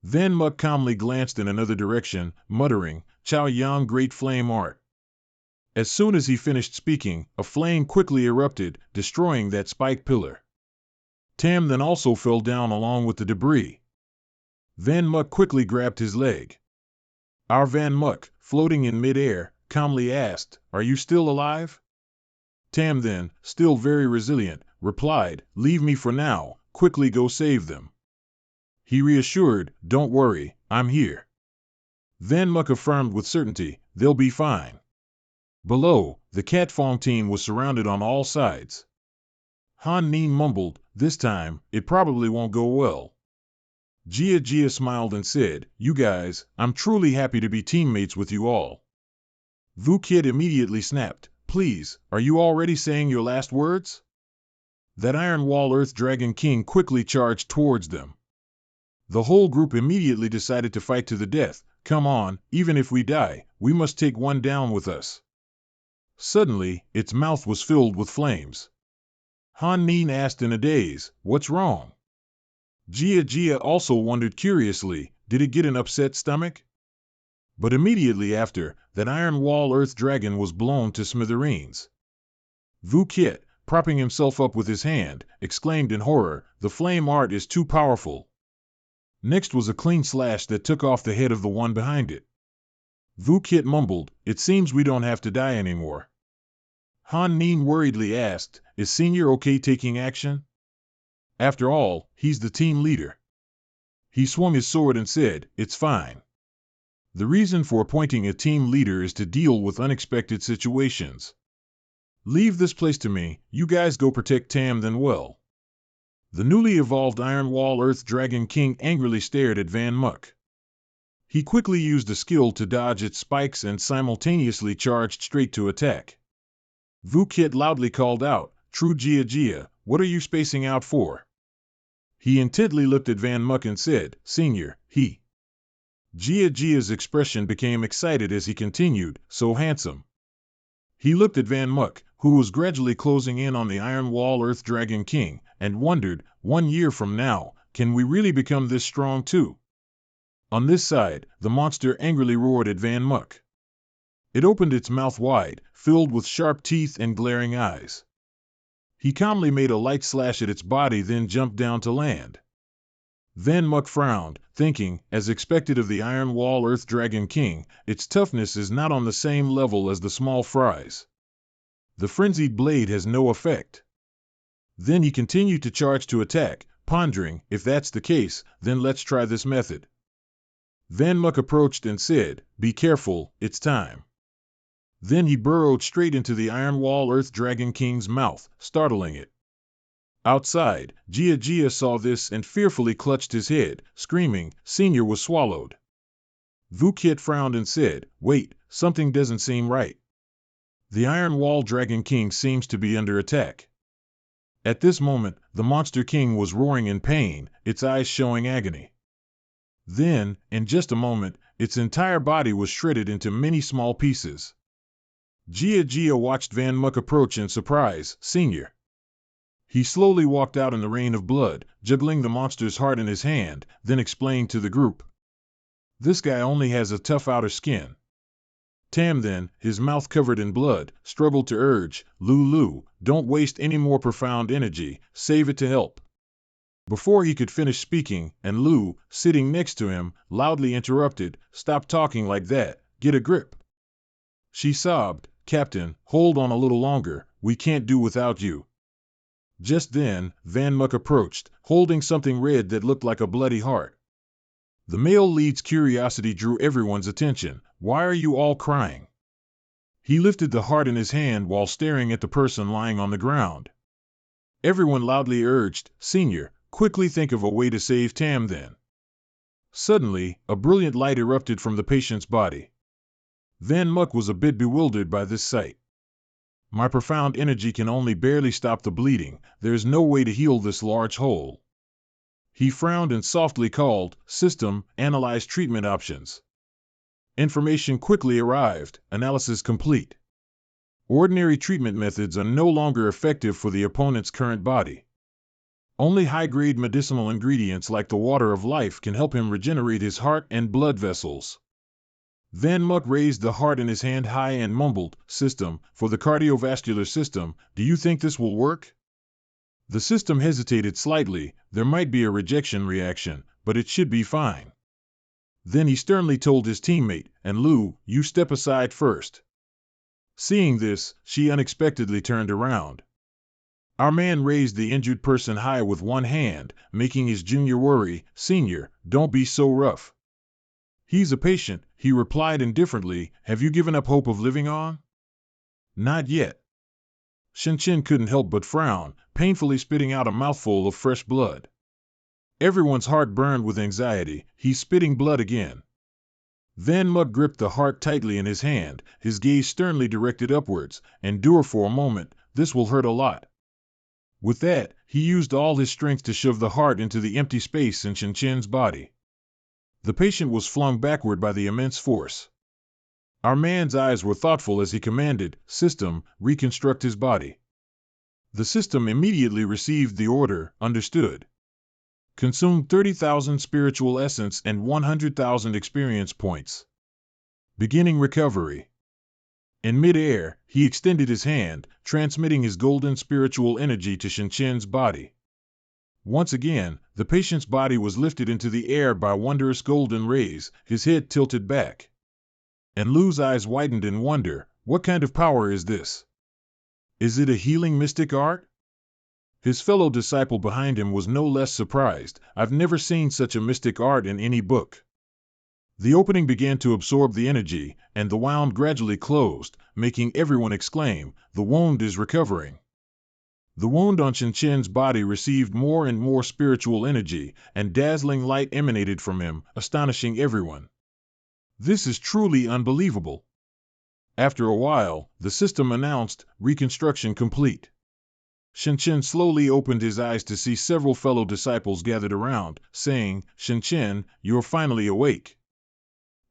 Van Muck calmly glanced in another direction, muttering, Chow Yang Great Flame Art. As soon as he finished speaking, a flame quickly erupted, destroying that spike pillar. Tam then also fell down along with the debris. Van Muck quickly grabbed his leg. Our Van Muck, floating in mid-air, calmly asked, are you still alive? Tam then, still very resilient, replied, leave me for now, quickly go save them. He reassured, don't worry, I'm here. Van Muck affirmed with certainty, they'll be fine. Below, the Cat Fong team was surrounded on all sides. Han Ning mumbled, this time, it probably won't go well. Jia smiled and said, you guys, I'm truly happy to be teammates with you all. Vu Kit immediately snapped, Please, are you already saying your last words? That Iron Wall Earth Dragon King quickly charged towards them. The whole group immediately decided to fight to the death. Come on, even if we die, we must take one down with us. Suddenly, its mouth was filled with flames. Han Nin asked in a daze, what's wrong? Jia also wondered curiously, did it get an upset stomach? But immediately after, that Iron Wall Earth Dragon was blown to smithereens. Vu Kiet, propping himself up with his hand, exclaimed in horror, the flame art is too powerful. Next was a clean slash that took off the head of the one behind it. Vu Kiet mumbled, it seems we don't have to die anymore. Han Nin worriedly asked, is Senior okay taking action? After all, he's the team leader. He swung his sword and said, it's fine. The reason for appointing a team leader is to deal with unexpected situations. Leave this place to me, you guys go protect Tam then well. The newly evolved Iron Wall Earth Dragon King angrily stared at Van Muk. He quickly used a skill to dodge its spikes and simultaneously charged straight to attack. Vu Kiet loudly called out, True Jia, what are you spacing out for? He intently looked at Van Muk and said, Senior, he. Jia's expression became excited as he continued, so handsome. He looked at Van Muk, who was gradually closing in on the Iron Wall Earth Dragon King, and wondered, 1 year from now, can we really become this strong too? On this side, the monster angrily roared at Van Muk. It opened its mouth wide, filled with sharp teeth and glaring eyes. He calmly made a light slash at its body, then jumped down to land. Van Muk frowned, thinking, as expected of the Iron Wall Earth Dragon King, its toughness is not on the same level as the small fries. The frenzied blade has no effect. Then he continued to charge to attack, pondering, if that's the case, then let's try this method. Van Muk approached and said, be careful, it's time. Then he burrowed straight into the Iron Wall Earth Dragon King's mouth, startling it. Outside, Jia saw this and fearfully clutched his head, screaming, Senior was swallowed. Vu Kiet frowned and said, wait, something doesn't seem right. The Iron Wall Dragon King seems to be under attack. At this moment, the Monster King was roaring in pain, its eyes showing agony. Then, in just a moment, its entire body was shredded into many small pieces. Jia watched Van Muk approach in surprise, Senior. He slowly walked out in the rain of blood, juggling the monster's heart in his hand, then explained to the group. This guy only has a tough outer skin. Tam then, his mouth covered in blood, struggled to urge, Lulu, don't waste any more profound energy, save it to help. Before he could finish speaking, and Lu, sitting next to him, loudly interrupted, stop talking like that, get a grip. She sobbed, Captain, hold on a little longer, we can't do without you. Just then, Van Muk approached, holding something red that looked like a bloody heart. The male lead's curiosity drew everyone's attention. Why are you all crying? He lifted the heart in his hand while staring at the person lying on the ground. Everyone loudly urged, Senior, quickly think of a way to save Tam then. Suddenly, a brilliant light erupted from the patient's body. Van Muk was a bit bewildered by this sight. My profound energy can only barely stop the bleeding, there is no way to heal this large hole. He frowned and softly called, System, analyze treatment options. Information quickly arrived, analysis complete. Ordinary treatment methods are no longer effective for the opponent's current body. Only high-grade medicinal ingredients like the water of life can help him regenerate his heart and blood vessels. Van Muk raised the heart in his hand high and mumbled, System, for the cardiovascular system, do you think this will work? The system hesitated slightly, there might be a rejection reaction, but it should be fine. Then he sternly told his teammate, and Lu, you step aside first. Seeing this, she unexpectedly turned around. Our man raised the injured person high with one hand, making his junior worry, Senior, don't be so rough. He's a patient, he replied indifferently, have you given up hope of living on? Not yet. Shin couldn't help but frown, painfully spitting out a mouthful of fresh blood. Everyone's heart burned with anxiety, he's spitting blood again. Van Muck gripped the heart tightly in his hand, his gaze sternly directed upwards. Endure for a moment, this will hurt a lot. With that, he used all his strength to shove the heart into the empty space in Shinchen's body. The patient was flung backward by the immense force. Our man's eyes were thoughtful as he commanded, "System, reconstruct his body." The system immediately received the order, "Understood." Consumed 30,000 spiritual essence and 100,000 experience points. Beginning recovery. In mid-air, he extended his hand, transmitting his golden spiritual energy to Shinchen's body. Once again, the patient's body was lifted into the air by wondrous golden rays, his head tilted back. And Lu's eyes widened in wonder. What kind of power is this? Is it a healing mystic art? His fellow disciple behind him was no less surprised. I've never seen such a mystic art in any book. The opening began to absorb the energy, and the wound gradually closed, making everyone exclaim, "The wound is recovering." The wound on Shinchen's body received more and more spiritual energy, and dazzling light emanated from him, astonishing everyone. This is truly unbelievable. After a while, the system announced, "Reconstruction complete." Shinchen slowly opened his eyes to see several fellow disciples gathered around, saying, "Shinchen, you're finally awake."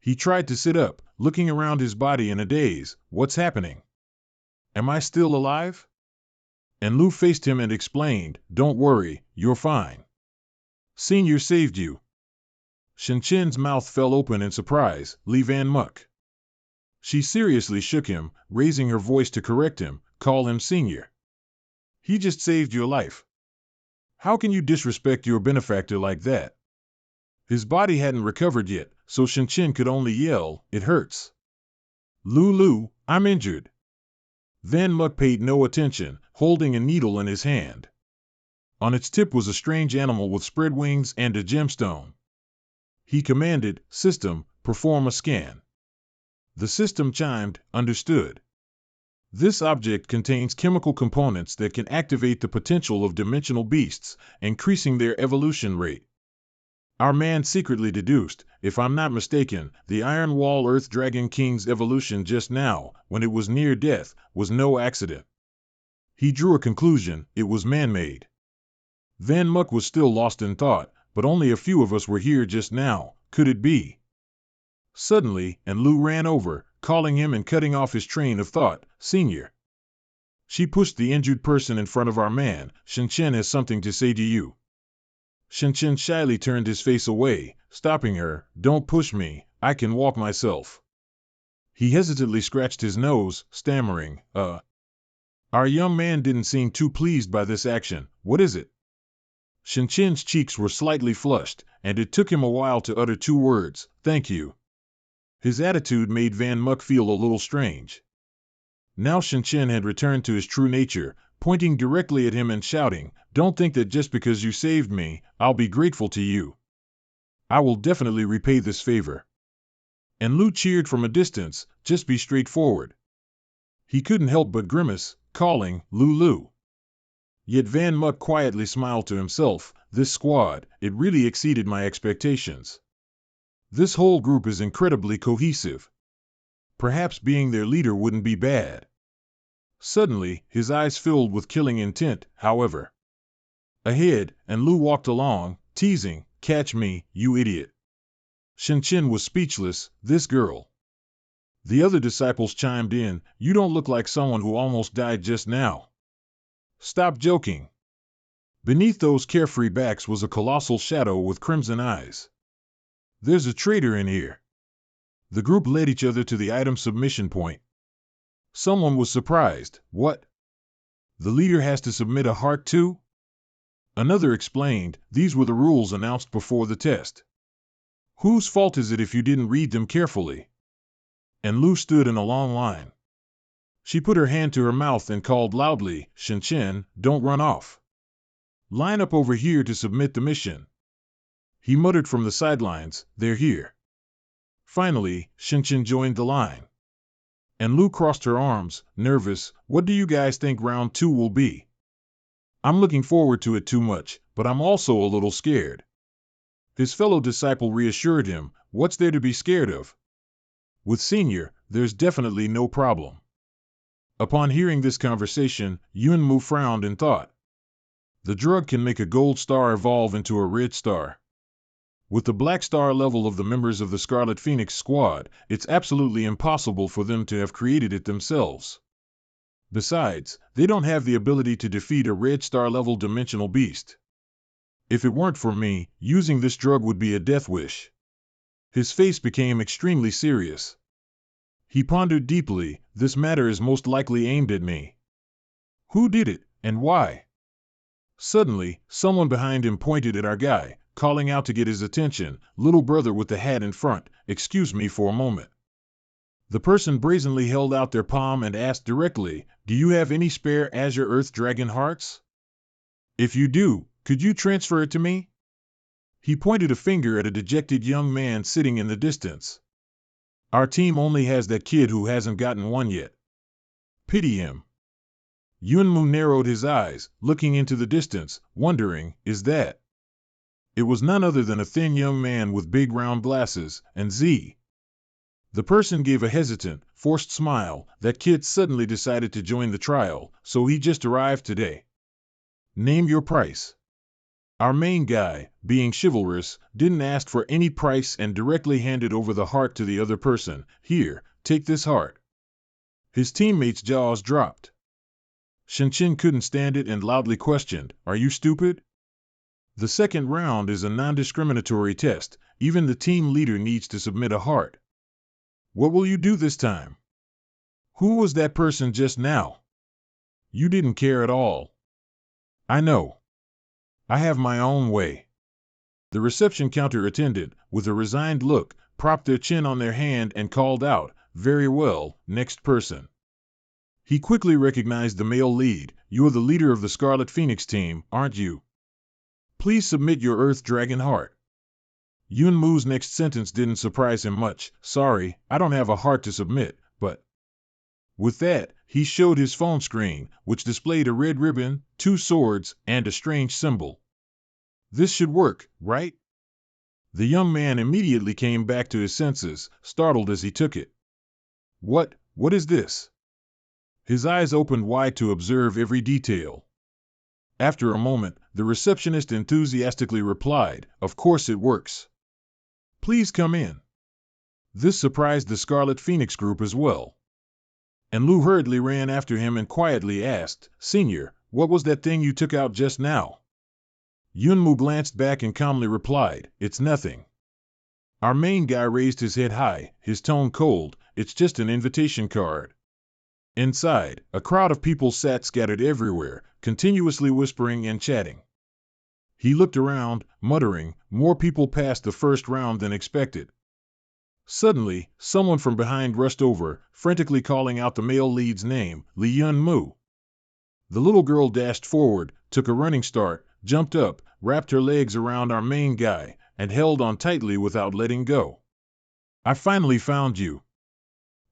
He tried to sit up, looking around his body in a daze. What's happening? Am I still alive? And Lu faced him and explained, "Don't worry, you're fine. Senior saved you." Shinchen's mouth fell open in surprise. "Li Van Muck." She seriously shook him, raising her voice to correct him, "Call him Senior. He just saved your life. How can you disrespect your benefactor like that?" His body hadn't recovered yet, so Shinchen could only yell, "It hurts. Lu, I'm injured." Van Muck paid no attention, holding a needle in his hand. On its tip was a strange animal with spread wings and a gemstone. He commanded, "System, perform a scan." The system chimed, "Understood." This object contains chemical components that can activate the potential of dimensional beasts, increasing their evolution rate. Our man secretly deduced, if I'm not mistaken, the Iron Wall Earth Dragon King's evolution just now, when it was near death, was no accident. He drew a conclusion, it was man-made. Van Muck was still lost in thought, but only a few of us were here just now. Could it be? Suddenly, and Lu ran over, calling him and cutting off his train of thought, "Senior." She pushed the injured person in front of our man. "Shinchen has something to say to you." Shinchen shyly turned his face away, stopping her. "Don't push me, I can walk myself." He hesitantly scratched his nose, stammering, Our young man didn't seem too pleased by this action. "What is it?" Shinchen's cheeks were slightly flushed, and it took him a while to utter two words, "Thank you." His attitude made Van Muck feel a little strange. Now Shinchen had returned to his true nature, pointing directly at him and shouting, "Don't think that just because you saved me, I'll be grateful to you. I will definitely repay this favor." And Lu cheered from a distance, "Just be straightforward." He couldn't help but grimace, calling, "Lu." Yet Van Muck quietly smiled to himself, "This squad, it really exceeded my expectations. This whole group is incredibly cohesive. Perhaps being their leader wouldn't be bad." Suddenly, his eyes filled with killing intent, however. Ahead, and Lu walked along, teasing, "Catch me, you idiot." Shinchen was speechless. This girl. The other disciples chimed in, "You don't look like someone who almost died just now. Stop joking." Beneath those carefree backs was a colossal shadow with crimson eyes. "There's a traitor in here." The group led each other to the item submission point. Someone was surprised. "What? The leader has to submit a heart too?" Another explained, "These were the rules announced before the test. Whose fault is it if you didn't read them carefully?" And Lu stood in a long line. She put her hand to her mouth and called loudly, "Shinchen, don't run off. Line up over here to submit the mission." He muttered from the sidelines, "They're here." Finally, Shinchen joined the line. And Lu crossed her arms, nervous. "What do you guys think round 2 will be?" "I'm looking forward to it too much, but I'm also a little scared." His fellow disciple reassured him, "What's there to be scared of? With Senior, there's definitely no problem. Upon hearing this conversation, Yunmu frowned in thought. The drug can make a gold star evolve into a red star. With the black star level of the members of the Scarlet Phoenix squad, it's absolutely impossible for them to have created it themselves. Besides, they don't have the ability to defeat a red star level dimensional beast. If it weren't for me, using this drug would be a death wish. His face became extremely serious. He pondered deeply. This matter is most likely aimed at me. Who did it, and why? Suddenly, someone behind him pointed at our guy, calling out to get his attention. Little brother with the hat in front, excuse me for a moment. The person brazenly held out their palm and asked directly, do you have any spare Azure Earth Dragon hearts? If you do, could you transfer it to me? He pointed a finger at a dejected young man sitting in the distance. Our team only has that kid who hasn't gotten one yet. Pity him. Yunmu narrowed his eyes, looking into the distance, wondering, is that? It was none other than a thin young man with big round glasses, and Z. The person gave a hesitant, forced smile. That kid suddenly decided to join the trial, so he just arrived today. Name your price. Our main guy, being chivalrous, didn't ask for any price and directly handed over the heart to the other person. Here, take this heart. His teammates' jaws dropped. Shinchin couldn't stand it and loudly questioned, are you stupid? The second round is a non-discriminatory test. Even the team leader needs to submit a heart. What will you do this time? Who was that person just now? You didn't care at all. I know. I have my own way. The reception counter attendant, with a resigned look, propped their chin on their hand and called out, very well, next person. He quickly recognized the male lead. You are the leader of the Scarlet Phoenix team, aren't you? Please submit your Earth Dragon heart. Yunmu's next sentence didn't surprise him much. Sorry, I don't have a heart to submit, but... With that, he showed his phone screen, which displayed a red ribbon, 2 swords, and a strange symbol. This should work, right? The young man immediately came back to his senses, startled as he took it. What is this? His eyes opened wide to observe every detail. After a moment, the receptionist enthusiastically replied, of course it works. Please come in. This surprised the Scarlet Phoenix group as well. And Lu hurriedly ran after him and quietly asked, Senior, what was that thing you took out just now? Yunmu glanced back and calmly replied, it's nothing. Our main guy raised his head high, his tone cold, it's just an invitation card. Inside, a crowd of people sat scattered everywhere, continuously whispering and chatting. He looked around, muttering, more people passed the first round than expected. Suddenly, someone from behind rushed over, frantically calling out the male lead's name, Li Yun-mu. The little girl dashed forward, took a running start, jumped up, wrapped her legs around our main guy, and held on tightly without letting go. I finally found you.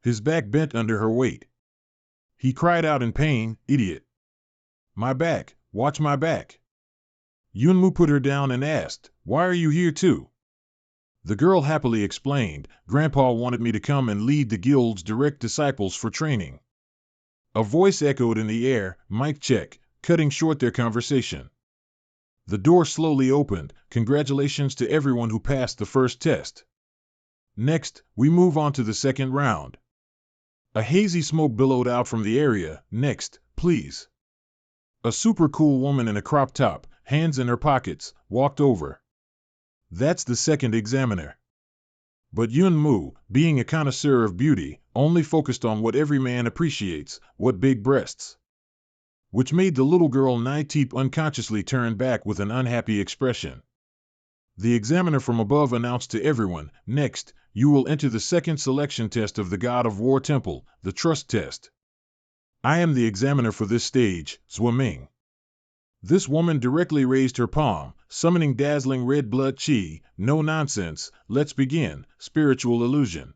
His back bent under her weight. He cried out in pain, idiot. My back, watch my back. Yunmu put her down and asked, why are you here too? The girl happily explained, Grandpa wanted me to come and lead the guild's direct disciples for training. A voice echoed in the air, mic check, cutting short their conversation. The door slowly opened, congratulations to everyone who passed the first test. Next, we move on to the second round. A hazy smoke billowed out from the area, next, please. A super cool woman in a crop top, hands in her pockets, walked over. That's the second examiner. But Yun-mu, being a connoisseur of beauty, only focused on what every man appreciates, what big breasts. Which made the little girl Nai-Teep unconsciously turn back with an unhappy expression. The examiner from above announced to everyone, next, you will enter the second selection test of the God of War Temple, the Trust Test. I am the examiner for this stage, Zhuaming. This woman directly raised her palm, summoning dazzling red blood chi. No nonsense, let's begin, spiritual illusion.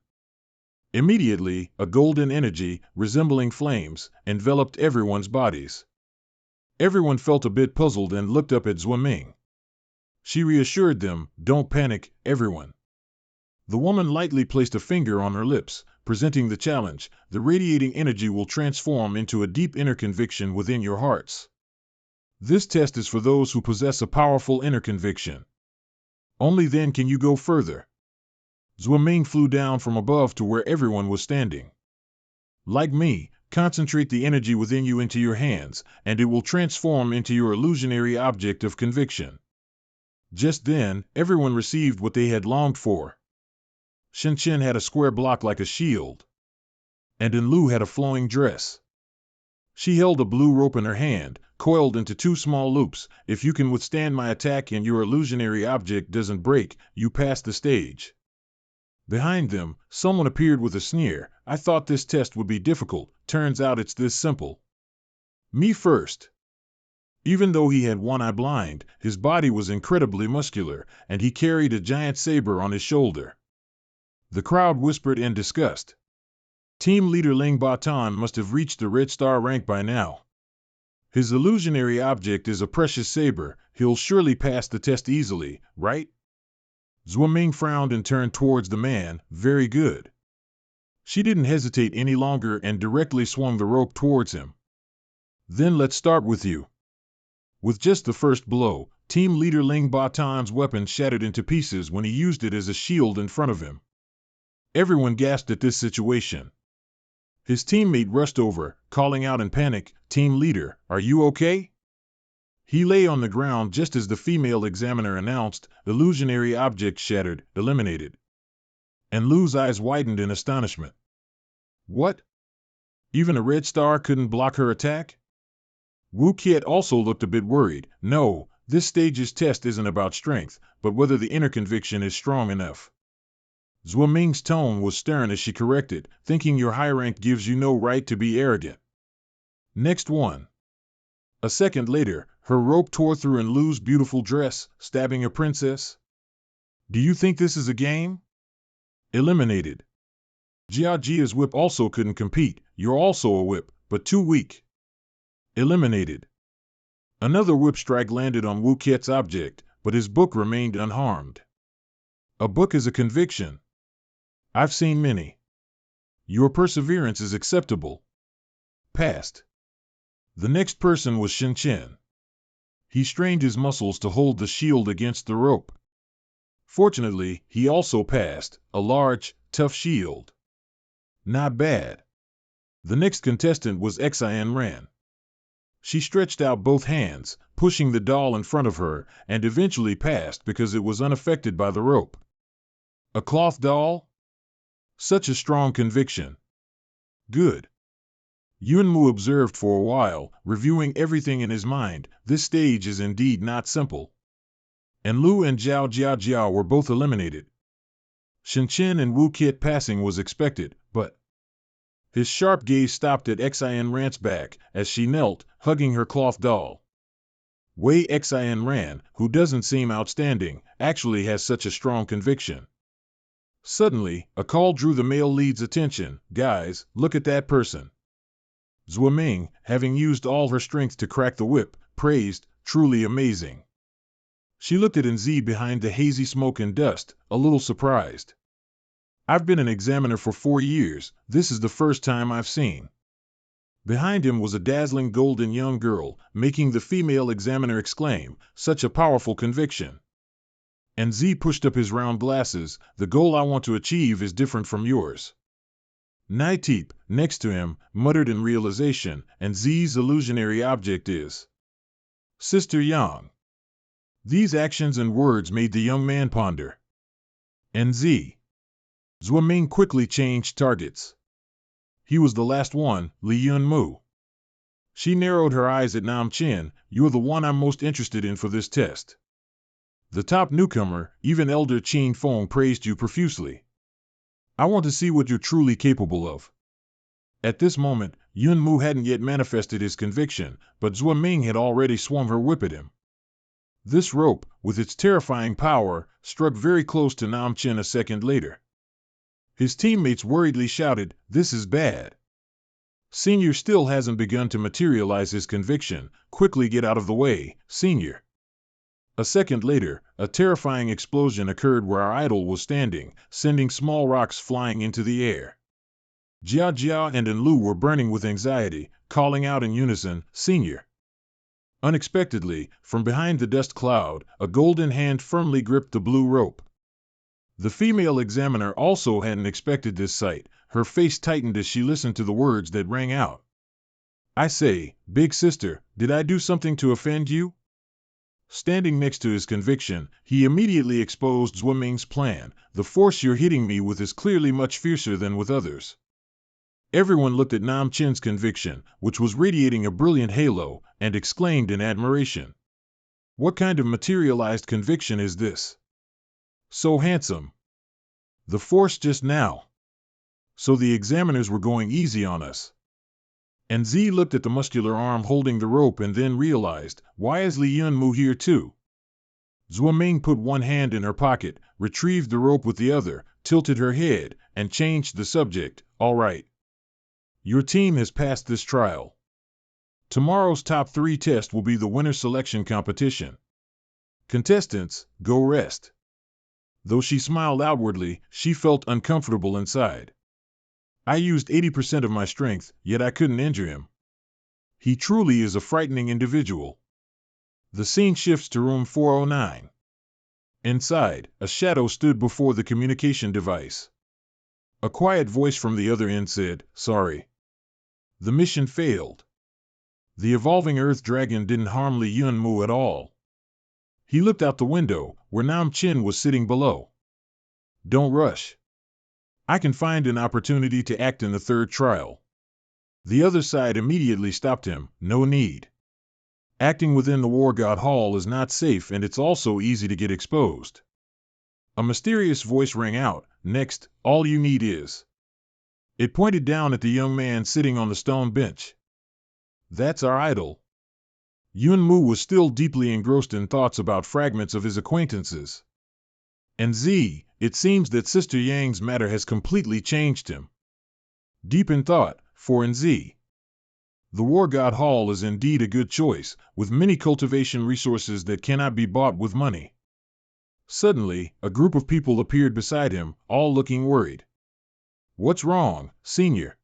Immediately, a golden energy, resembling flames, enveloped everyone's bodies. Everyone felt a bit puzzled and looked up at Zhuaming. She reassured them, don't panic, everyone. The woman lightly placed a finger on her lips, presenting the challenge. The radiating energy will transform into a deep inner conviction within your hearts. This test is for those who possess a powerful inner conviction. Only then can you go further. Zhuoming flew down from above to where everyone was standing. Like me, concentrate the energy within you into your hands, and it will transform into your illusionary object of conviction. Just then, everyone received what they had longed for. Shen had a square block like a shield, and Enlu had a flowing dress. She held a blue rope in her hand, coiled into 2 small loops. If you can withstand my attack and your illusionary object doesn't break, you pass the stage. Behind them, someone appeared with a sneer. I thought this test would be difficult. Turns out it's this simple. Me first. Even though he had one eye blind, his body was incredibly muscular, and he carried a giant saber on his shoulder. The crowd whispered in disgust. Team leader Ling Batan must have reached the Red Star rank by now. His illusionary object is a precious saber. He'll surely pass the test easily, right? Zhuoming frowned and turned towards the man. Very good. She didn't hesitate any longer and directly swung the rope towards him. Then let's start with you. With just the first blow, team leader Ling Batan's weapon shattered into pieces when he used it as a shield in front of him. Everyone gasped at this situation. His teammate rushed over, calling out in panic, "Team leader, are you okay?" He lay on the ground just as the female examiner announced, "Illusionary object shattered, eliminated." And Lu's eyes widened in astonishment. What? Even a red star couldn't block her attack? Wu Qiet also looked a bit worried. No, this stage's test isn't about strength, but whether the inner conviction is strong enough. Zhuoming's tone was stern as she corrected, thinking your high rank gives you no right to be arrogant. Next one. A second later, her rope tore through Enlu's beautiful dress, stabbing a princess. Do you think this is a game? Eliminated. Jiajia's whip also couldn't compete. You're also a whip, but too weak. Eliminated. Another whip strike landed on Wu Qiet's object, but his book remained unharmed. A book is a conviction. I've seen many. Your perseverance is acceptable. Passed. The next person was Shen. He strained his muscles to hold the shield against the rope. Fortunately, he also passed, a large, tough shield. Not bad. The next contestant was SSS-Rank. She stretched out both hands, pushing the doll in front of her, and eventually passed because it was unaffected by the rope. A cloth doll? Such a strong conviction. Good. Yunmu observed for a while, reviewing everything in his mind. This stage is indeed not simple. Enlu and Zhao Jiajia were both eliminated. Shen and Wu Qiet passing was expected, but... His sharp gaze stopped at SSS-Rank's back as she knelt, hugging her cloth doll. Wei SSS-Rank, who doesn't seem outstanding, actually has such a strong conviction. Suddenly, a call drew the male lead's attention. Guys, look at that person. Zhuoming, having used all her strength to crack the whip, praised, truly amazing. She looked at Enzi behind the hazy smoke and dust, a little surprised. I've been an examiner for 4 years, this is the first time I've seen. Behind him was a dazzling golden young girl, making the female examiner exclaim, such a powerful conviction. And Z pushed up his round glasses, the goal I want to achieve is different from yours. Naiteep, next to him, muttered in realization, and Z's illusionary object is Sister Yang. These actions and words made the young man ponder. And Z. Zhuoming quickly changed targets. He was the last one, Li Yunmu. She narrowed her eyes at Nam Chin. You're the one I'm most interested in for this test. The top newcomer, even Elder Qin Feng, praised you profusely. I want to see what you're truly capable of. At this moment, Yunmu hadn't yet manifested his conviction, but Zhuoming had already swung her whip at him. This rope, with its terrifying power, struck very close to Nam Chin a second later. His teammates worriedly shouted, "This is bad." Senior still hasn't begun to materialize his conviction. Quickly get out of the way, Senior. A second later, a terrifying explosion occurred where our idol was standing, sending small rocks flying into the air. Jia Jia and Enlu were burning with anxiety, calling out in unison, "Senior!" Unexpectedly, from behind the dust cloud, a golden hand firmly gripped the blue rope. The female examiner also hadn't expected this sight. Her face tightened as she listened to the words that rang out. "I say, big sister, did I do something to offend you?" Standing next to his conviction, he immediately exposed Zhuo Ming's plan. "The force you're hitting me with is clearly much fiercer than with others." Everyone looked at Nam Chin's conviction, which was radiating a brilliant halo, and exclaimed in admiration. "What kind of materialized conviction is this? So handsome. The force just now." So the examiners were going easy on us. And Z looked at the muscular arm holding the rope and then realized, why is Li Yunmu here too? Zhuo Ming put one hand in her pocket, retrieved the rope with the other, tilted her head, and changed the subject. "All right. Your team has passed this trial. Tomorrow's top 3 test will be the winner selection competition. Contestants, go rest." Though she smiled outwardly, she felt uncomfortable inside. I used 80% of my strength, yet I couldn't injure him. He truly is a frightening individual. The scene shifts to room 409. Inside, a shadow stood before the communication device. A quiet voice from the other end said, "Sorry. The mission failed. The evolving Earth Dragon didn't harm Li Yunmu at all." He looked out the window, where Nam Chin was sitting below. "Don't rush. I can find an opportunity to act in the third trial." The other side immediately stopped him. "No need. Acting within the War God Hall is not safe, and it's also easy to get exposed." A mysterious voice rang out, "Next, all you need is..." It pointed down at the young man sitting on the stone bench. "That's our idol." Yunmu was still deeply engrossed in thoughts about fragments of his acquaintances. "And Z, it seems that Sister Yang's matter has completely changed him." Deep in thought, for in Z, the War God Hall is indeed a good choice, with many cultivation resources that cannot be bought with money. Suddenly, a group of people appeared beside him, all looking worried. "What's wrong, Senior?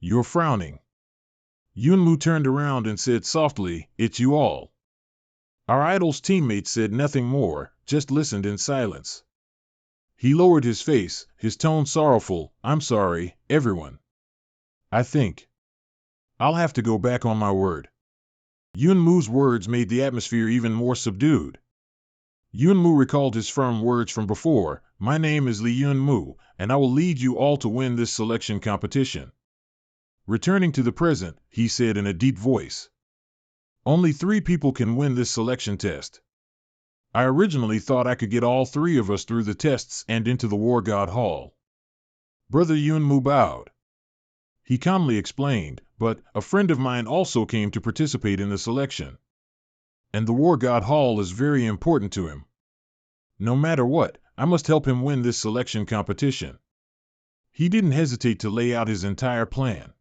You're frowning." Yunmu turned around and said softly, "It's you all." Our idol's teammates said nothing more, just listened in silence. He lowered his face, his tone sorrowful. "I'm sorry, everyone. I think I'll have to go back on my word." Yunmu's words made the atmosphere even more subdued. Yunmu recalled his firm words from before, "My name is Li Yunmu, and I will lead you all to win this selection competition." Returning to the present, he said in a deep voice, "Only 3 people can win this selection test. I originally thought I could get all 3 of us through the tests and into the War God Hall." Brother Yunmu bowed. He calmly explained, "But a friend of mine also came to participate in the selection. And the War God Hall is very important to him. No matter what, I must help him win this selection competition." He didn't hesitate to lay out his entire plan.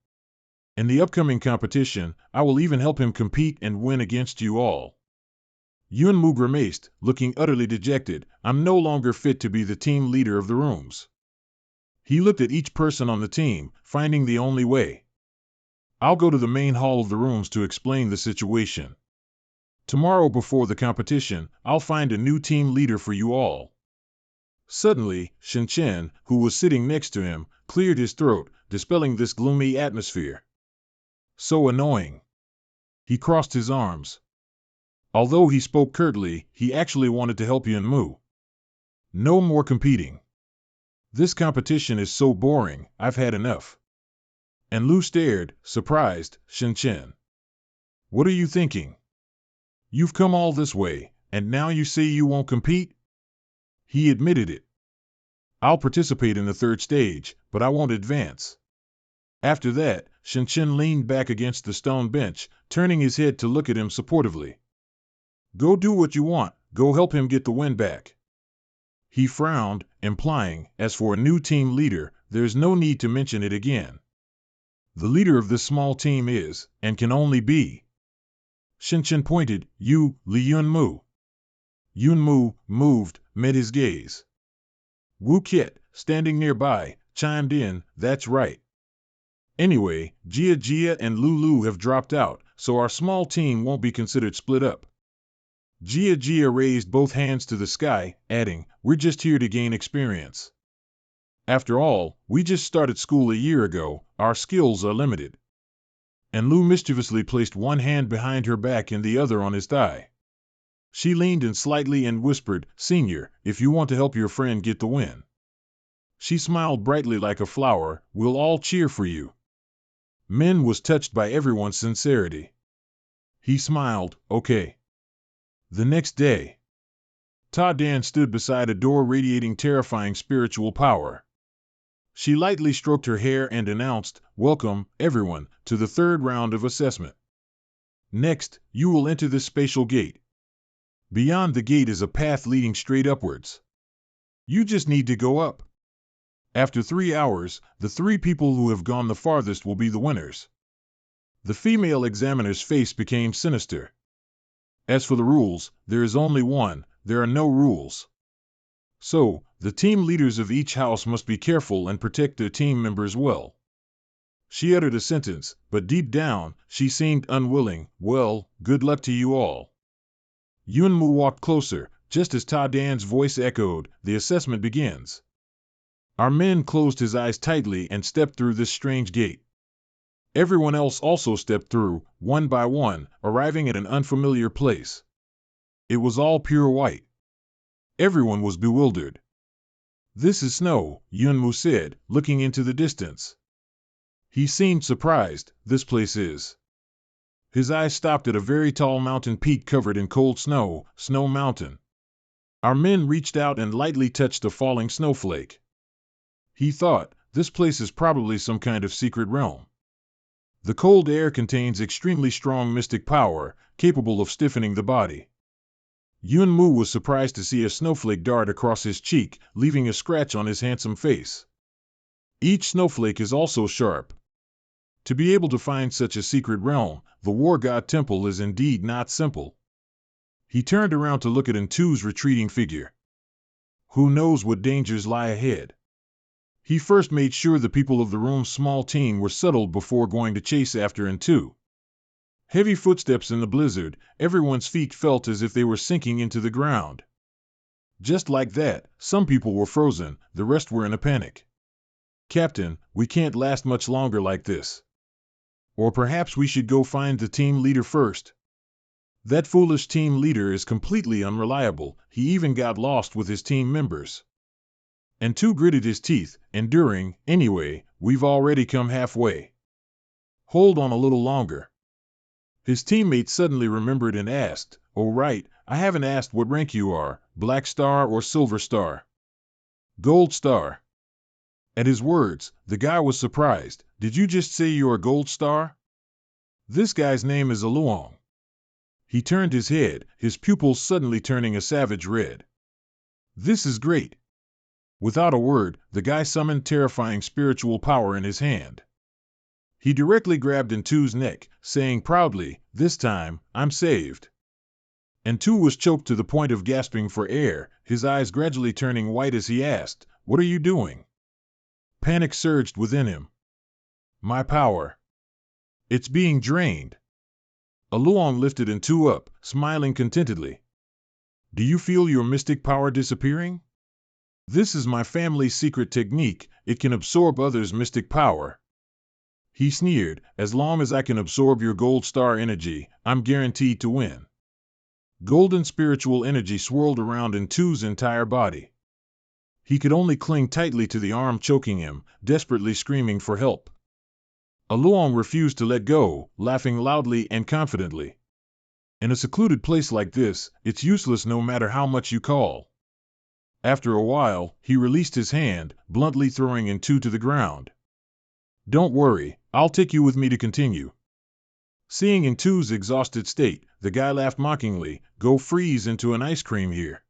"In the upcoming competition, I will even help him compete and win against you all." Yunmu grimaced, looking utterly dejected. "I'm no longer fit to be the team leader of the rooms." He looked at each person on the team, finding the only way. "I'll go to the main hall of the rooms to explain the situation. Tomorrow before the competition, I'll find a new team leader for you all." Suddenly, Shen Chen, who was sitting next to him, cleared his throat, dispelling this gloomy atmosphere. "So annoying." He crossed his arms. Although he spoke curtly, he actually wanted to help Yunmu. "No more competing. This competition is so boring, I've had enough." And Lu stared, surprised, "Shen Chen. What are you thinking? You've come all this way, and now you say you won't compete?" He admitted it. "I'll participate in the third stage, but I won't advance." After that, Shen Chen leaned back against the stone bench, turning his head to look at him supportively. "Go do what you want, go help him get the win back." He frowned, implying, as for a new team leader, there's no need to mention it again. The leader of this small team is, and can only be. Shen Chen pointed, "You, Li Yunmu." Yunmu, moved, met his gaze. Wu Kiet, standing nearby, chimed in, that's right. Anyway, Jia Jia and Lulu have dropped out, so our small team won't be considered split up. Jia Jia raised both hands to the sky, adding, we're just here to gain experience. After all, we just started school a year ago, our skills are limited. And Lu mischievously placed one hand behind her back and the other on his thigh. She leaned in slightly and whispered, Senior, if you want to help your friend get the win. She smiled brightly like a flower, we'll all cheer for you. Min was touched by everyone's sincerity. He smiled, okay. The next day, Ta Dan stood beside a door radiating terrifying spiritual power. She lightly stroked her hair and announced, welcome, everyone, to the third round of assessment. Next, you will enter this spatial gate. Beyond the gate is a path leading straight upwards. You just need to go up. After 3 hours, the 3 people who have gone the farthest will be the winners. The female examiner's face became sinister. As for the rules, there is only one, there are no rules. So, the team leaders of each house must be careful and protect their team members well. She uttered a sentence, but deep down, she seemed unwilling. Well, good luck to you all. Yunmu walked closer, just as Ta Dan's voice echoed, the assessment begins. Our men closed his eyes tightly and stepped through this strange gate. Everyone else also stepped through, one by one, arriving at an unfamiliar place. It was all pure white. Everyone was bewildered. This is snow, Yunmu said, looking into the distance. He seemed surprised, this place is. His eyes stopped at a very tall mountain peak covered in cold snow, Snow Mountain. Our men reached out and lightly touched a falling snowflake. He thought, this place is probably some kind of secret realm. The cold air contains extremely strong mystic power, capable of stiffening the body. Yunmu was surprised to see a snowflake dart across his cheek, leaving a scratch on his handsome face. Each snowflake is also sharp. To be able to find such a secret realm, the War God Temple is indeed not simple. He turned around to look at Ntu's retreating figure. Who knows what dangers lie ahead? He first made sure the people of the room's small team were settled before going to chase after Ntu. Heavy footsteps in the blizzard, everyone's feet felt as if they were sinking into the ground. Just like that, some people were frozen, the rest were in a panic. Captain, we can't last much longer like this. Or perhaps we should go find the team leader first. That foolish team leader is completely unreliable, he even got lost with his team members. Ntu gritted his teeth, enduring, anyway, we've already come halfway. Hold on a little longer. His teammate suddenly remembered and asked, oh right, I haven't asked what rank you are, Black Star or Silver Star? Gold Star. At his words, the guy was surprised. Did you just say you're a Gold Star? This guy's name is Aluong. He turned his head, his pupils suddenly turning a savage red. This is great. Without a word, the guy summoned terrifying spiritual power in his hand. He directly grabbed Ntu's neck, saying proudly, this time, I'm saved. Ntu was choked to the point of gasping for air, his eyes gradually turning white as he asked, what are you doing? Panic surged within him. My power. It's being drained. Aluong lifted Ntu up, smiling contentedly. Do you feel your mystic power disappearing? This is my family's secret technique, it can absorb others' mystic power. He sneered, as long as I can absorb your gold star energy, I'm guaranteed to win. Golden spiritual energy swirled around Ntu's entire body. He could only cling tightly to the arm choking him, desperately screaming for help. Aluong refused to let go, laughing loudly and confidently. In a secluded place like this, it's useless no matter how much you call. After a while, he released his hand, bluntly throwing Ntu to the ground. Don't worry, I'll take you with me to continue. Seeing Ntu's exhausted state, the guy laughed mockingly, go freeze into an ice cream here.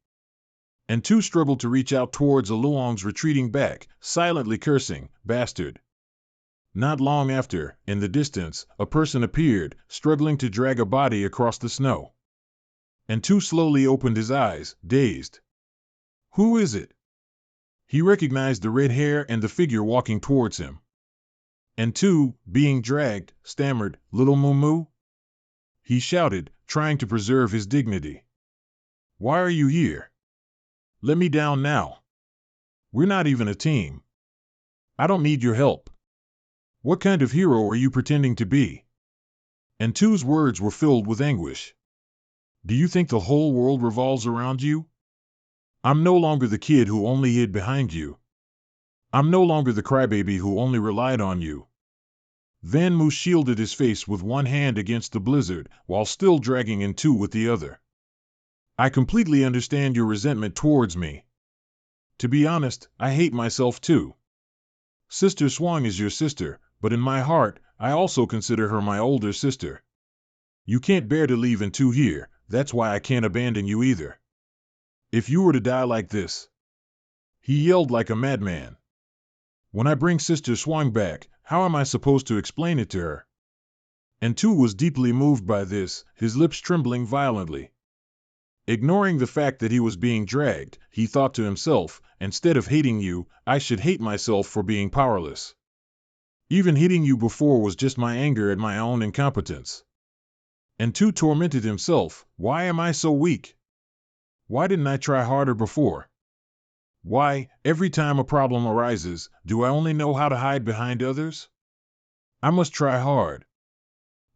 Ntu struggled to reach out towards Aluong's retreating back, silently cursing, bastard. Not long after, in the distance, a person appeared, struggling to drag a body across the snow. And Tu slowly opened his eyes, dazed. Who is it? He recognized the red hair and the figure walking towards him. And Tu, being dragged, stammered, "Little Mumu?" He shouted, trying to preserve his dignity. "Why are you here? Let me down now. We're not even a team. I don't need your help. What kind of hero are you pretending to be?" And Tu's words were filled with anguish. "Do you think the whole world revolves around you? I'm no longer the kid who only hid behind you. I'm no longer the crybaby who only relied on you." Van Moose shielded his face with one hand against the blizzard, while still dragging in two with the other. "I completely understand your resentment towards me. To be honest, I hate myself too. Sister Swang is your sister, but in my heart, I also consider her my older sister. You can't bear to leave two here, that's why I can't abandon you either. If you were to die like this..." He yelled like a madman. "When I bring Sister Swang back, how am I supposed to explain it to her?" And Tu was deeply moved by this, his lips trembling violently. Ignoring the fact that he was being dragged, he thought to himself, "Instead of hating you, I should hate myself for being powerless. Even hitting you before was just my anger at my own incompetence." And Tu tormented himself, "Why am I so weak? Why didn't I try harder before? Why, every time a problem arises, do I only know how to hide behind others? I must try hard."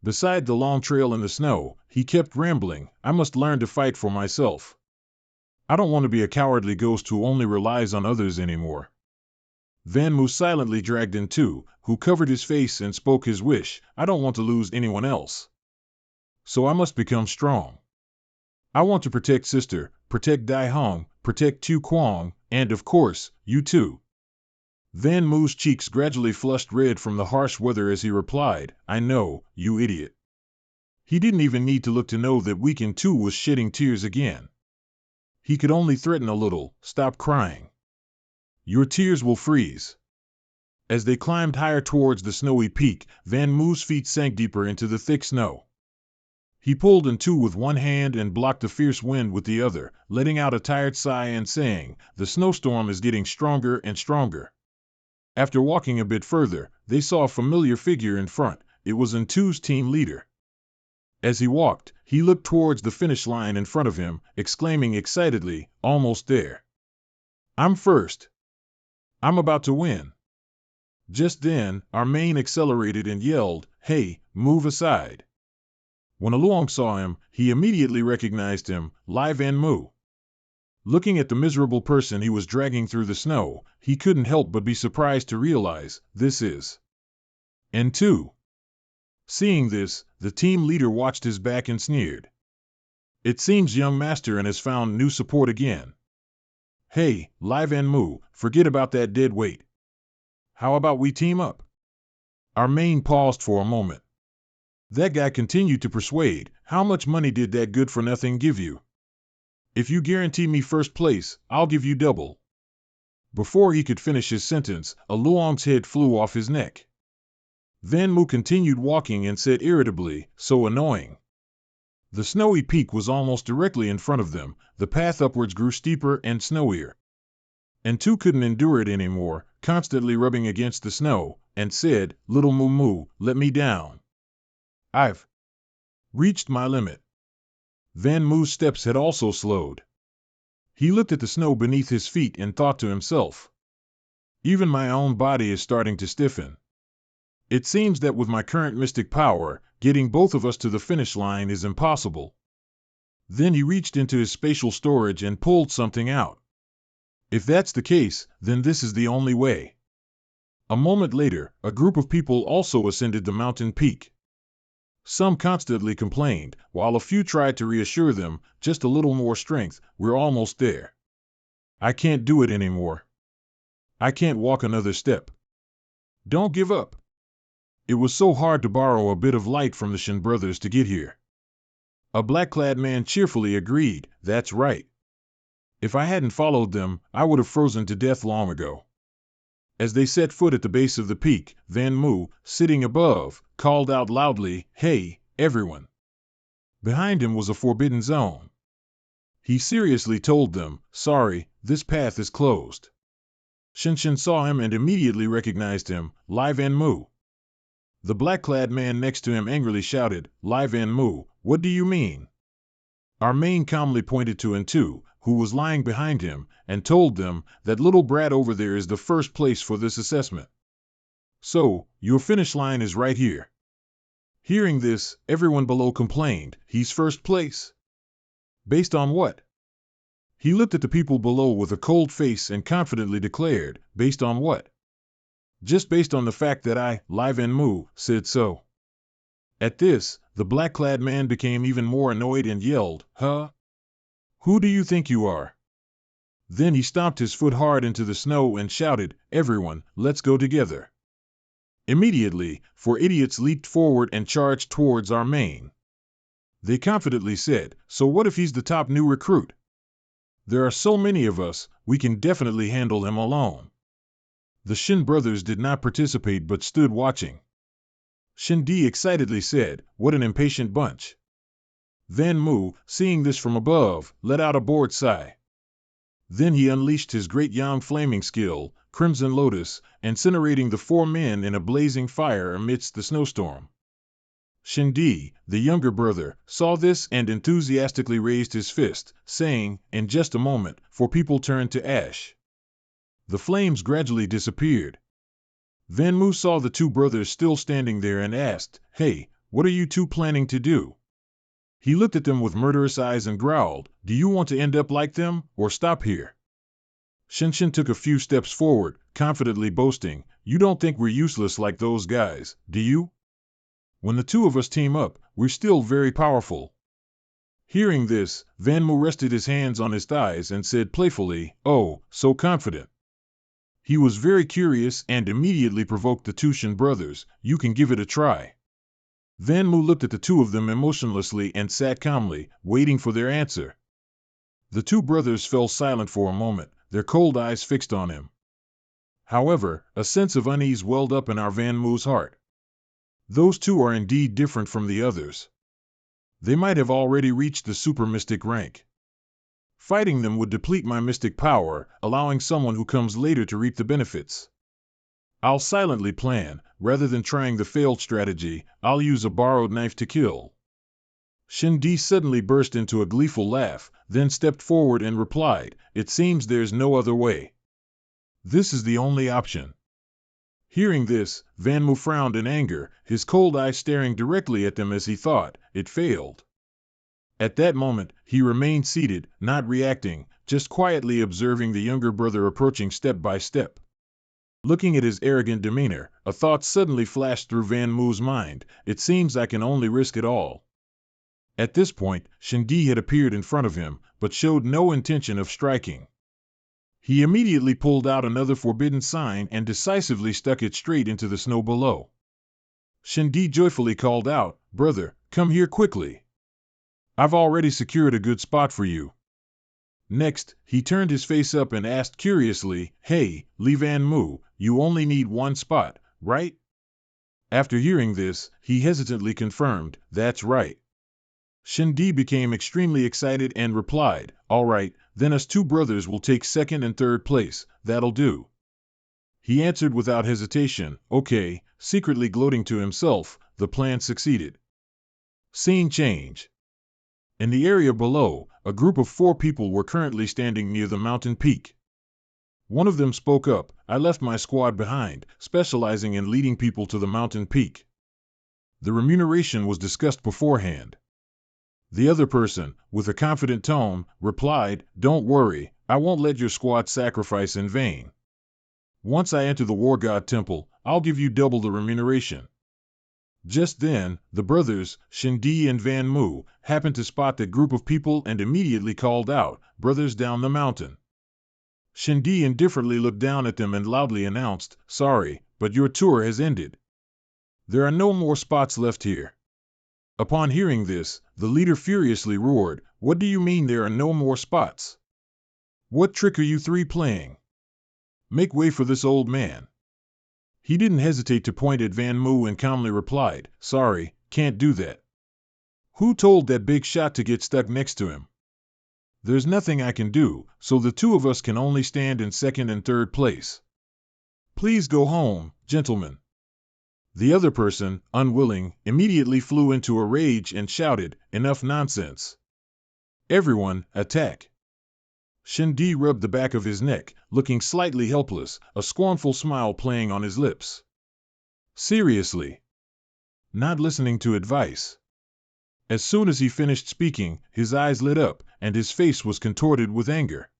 Beside the long trail in the snow, he kept rambling, "I must learn to fight for myself. I don't want to be a cowardly ghost who only relies on others anymore." Van Moose silently dragged in Tu, who covered his face and spoke his wish, "I don't want to lose anyone else. So I must become strong. I want to protect Sister, protect Dai Hong, protect Tu Quang, and of course, you too." Van Moo's cheeks gradually flushed red from the harsh weather as he replied, "I know, you idiot." He didn't even need to look to know that weakened Tu was shedding tears again. He could only threaten a little, "Stop crying. Your tears will freeze." As they climbed higher towards the snowy peak, Van Moo's feet sank deeper into the thick snow. He pulled in two with one hand and blocked the fierce wind with the other, letting out a tired sigh and saying, "The snowstorm is getting stronger and stronger." After walking a bit further, they saw a familiar figure in front. It was Ntu's team leader. As he walked, he looked towards the finish line in front of him, exclaiming excitedly, "Almost there. I'm first. I'm about to win." Just then, our main accelerated and yelled, "Hey, move aside." When Luong saw him, he immediately recognized him, Lai Van Mu. Looking at the miserable person he was dragging through the snow, he couldn't help but be surprised to realize, this is N2. Seeing this, the team leader watched his back and sneered. "It seems young master and has found new support again. Hey, Lai Van Mu, forget about that dead weight. How about we team up?" Our main paused for a moment. That guy continued to persuade, "How much money did that good-for-nothing give you? If you guarantee me first place, I'll give you double." Before he could finish his sentence, a Luong's head flew off his neck. Van Mu continued walking and said irritably, "So annoying." The snowy peak was almost directly in front of them. The path upwards grew steeper and snowier. And Tu couldn't endure it anymore, constantly rubbing against the snow, and said, "Little Mumu, let me down. I've reached my limit." Van Moo's steps had also slowed. He looked at the snow beneath his feet and thought to himself, "Even my own body is starting to stiffen. It seems that with my current mystic power, getting both of us to the finish line is impossible." Then he reached into his spatial storage and pulled something out. "If that's the case, then this is the only way." A moment later, a group of people also ascended the mountain peak. Some constantly complained, while a few tried to reassure them, "Just a little more strength, we're almost there. I can't do it anymore. I can't walk another step. Don't give up." It was so hard to borrow a bit of light from the Shin brothers to get here. A black-clad man cheerfully agreed, "That's right. If I hadn't followed them, I would have frozen to death long ago." As they set foot at the base of the peak, Van Mu, sitting above, called out loudly, "Hey, everyone." Behind him was a forbidden zone. He seriously told them, "Sorry, this path is closed." Shin saw him and immediately recognized him, Lai Van Mu. The black-clad man next to him angrily shouted, "Lai Van Mu, what do you mean?" Our main calmly pointed to N2, who was lying behind him, and told them, "That little brat over there is the first place for this assessment. So, your finish line is right here." Hearing this, everyone below complained, "He's first place? Based on what?" He looked at the people below with a cold face and confidently declared, "Based on what? Just based on the fact that I, Lai Van Mu, said so." At this, the black-clad man became even more annoyed and yelled, "Huh? Who do you think you are?" Then he stomped his foot hard into the snow and shouted, "Everyone, let's go together." Immediately, 4 idiots leaped forward and charged towards our main. They confidently said, "So what if he's the top new recruit? There are so many of us, we can definitely handle him alone." The Shin brothers did not participate but stood watching. Shindi excitedly said, "What an impatient bunch." Van Mu, seeing this from above, let out a bored sigh. Then he unleashed his great yang flaming skill, Crimson Lotus, incinerating the 4 men in a blazing fire amidst the snowstorm. Shindi, the younger brother, saw this and enthusiastically raised his fist, saying, "In just a moment, 4 people turned to ash." The flames gradually disappeared. Van Mu saw the 2 brothers still standing there and asked, "Hey, what are you 2 planning to do?" He looked at them with murderous eyes and growled, "Do you want to end up like them, or stop here?" Shin took a few steps forward, confidently boasting, "You don't think we're useless like those guys, do you? When the 2 of us team up, we're still very powerful." Hearing this, Van Mu rested his hands on his thighs and said playfully, "Oh, so confident." He was very curious and immediately provoked the 2 Shin brothers, "You can give it a try." Van Mu looked at the 2 of them emotionlessly and sat calmly, waiting for their answer. The 2 brothers fell silent for a moment, their cold eyes fixed on him. However, a sense of unease welled up in our Van Mu's heart. Those 2 are indeed different from the others. They might have already reached the super mystic rank. Fighting them would deplete my mystic power, allowing someone who comes later to reap the benefits. I'll silently plan, rather than trying the failed strategy, I'll use a borrowed knife to kill. Shindi suddenly burst into a gleeful laugh, then stepped forward and replied, "It seems there's no other way. This is the only option." Hearing this, Van Mu frowned in anger, his cold eye staring directly at them as he thought, "It failed." At that moment, he remained seated, not reacting, just quietly observing the younger brother approaching step by step. Looking at his arrogant demeanor, a thought suddenly flashed through Van Mu's mind, "It seems I can only risk it all." At this point, Shindi had appeared in front of him, but showed no intention of striking. He immediately pulled out another forbidden sign and decisively stuck it straight into the snow below. Shindi joyfully called out, "Brother, come here quickly. I've already secured a good spot for you." Next, he turned his face up and asked curiously, "Hey, Li Van Mu, you only need 1 spot, right?" After hearing this, he hesitantly confirmed, "That's right." Shindi became extremely excited and replied, "All right, then us 2 brothers will take 2nd and 3rd place, that'll do." He answered without hesitation, "Okay," secretly gloating to himself, the plan succeeded. Scene change. In the area below, a group of 4 people were currently standing near the mountain peak. One of them spoke up, "I left my squad behind, specializing in leading people to the mountain peak." The remuneration was discussed beforehand. The other person, with a confident tone, replied, "Don't worry, I won't let your squad sacrifice in vain. Once I enter the War God Temple, I'll give you double the remuneration." Just then, the brothers, Shindi and Van Mu, happened to spot that group of people and immediately called out, "Brothers down the mountain." Shindi indifferently looked down at them and loudly announced, "Sorry, but your tour has ended. There are no more spots left here." Upon hearing this, the leader furiously roared, "What do you mean there are no more spots? What trick are you 3 playing? Make way for this old man." He didn't hesitate to point at Van Mu and calmly replied, "Sorry, can't do that. Who told that big shot to get stuck next to him?" There's nothing I can do, so the two of us can only stand in second and third place. Please go home, gentlemen. The other person, unwilling, immediately flew into a rage and shouted, "Enough nonsense! Everyone, attack!" Shindi rubbed the back of his neck, looking slightly helpless, a scornful smile playing on his lips. Seriously? Not listening to advice? As soon as he finished speaking, his eyes lit up, and his face was contorted with anger.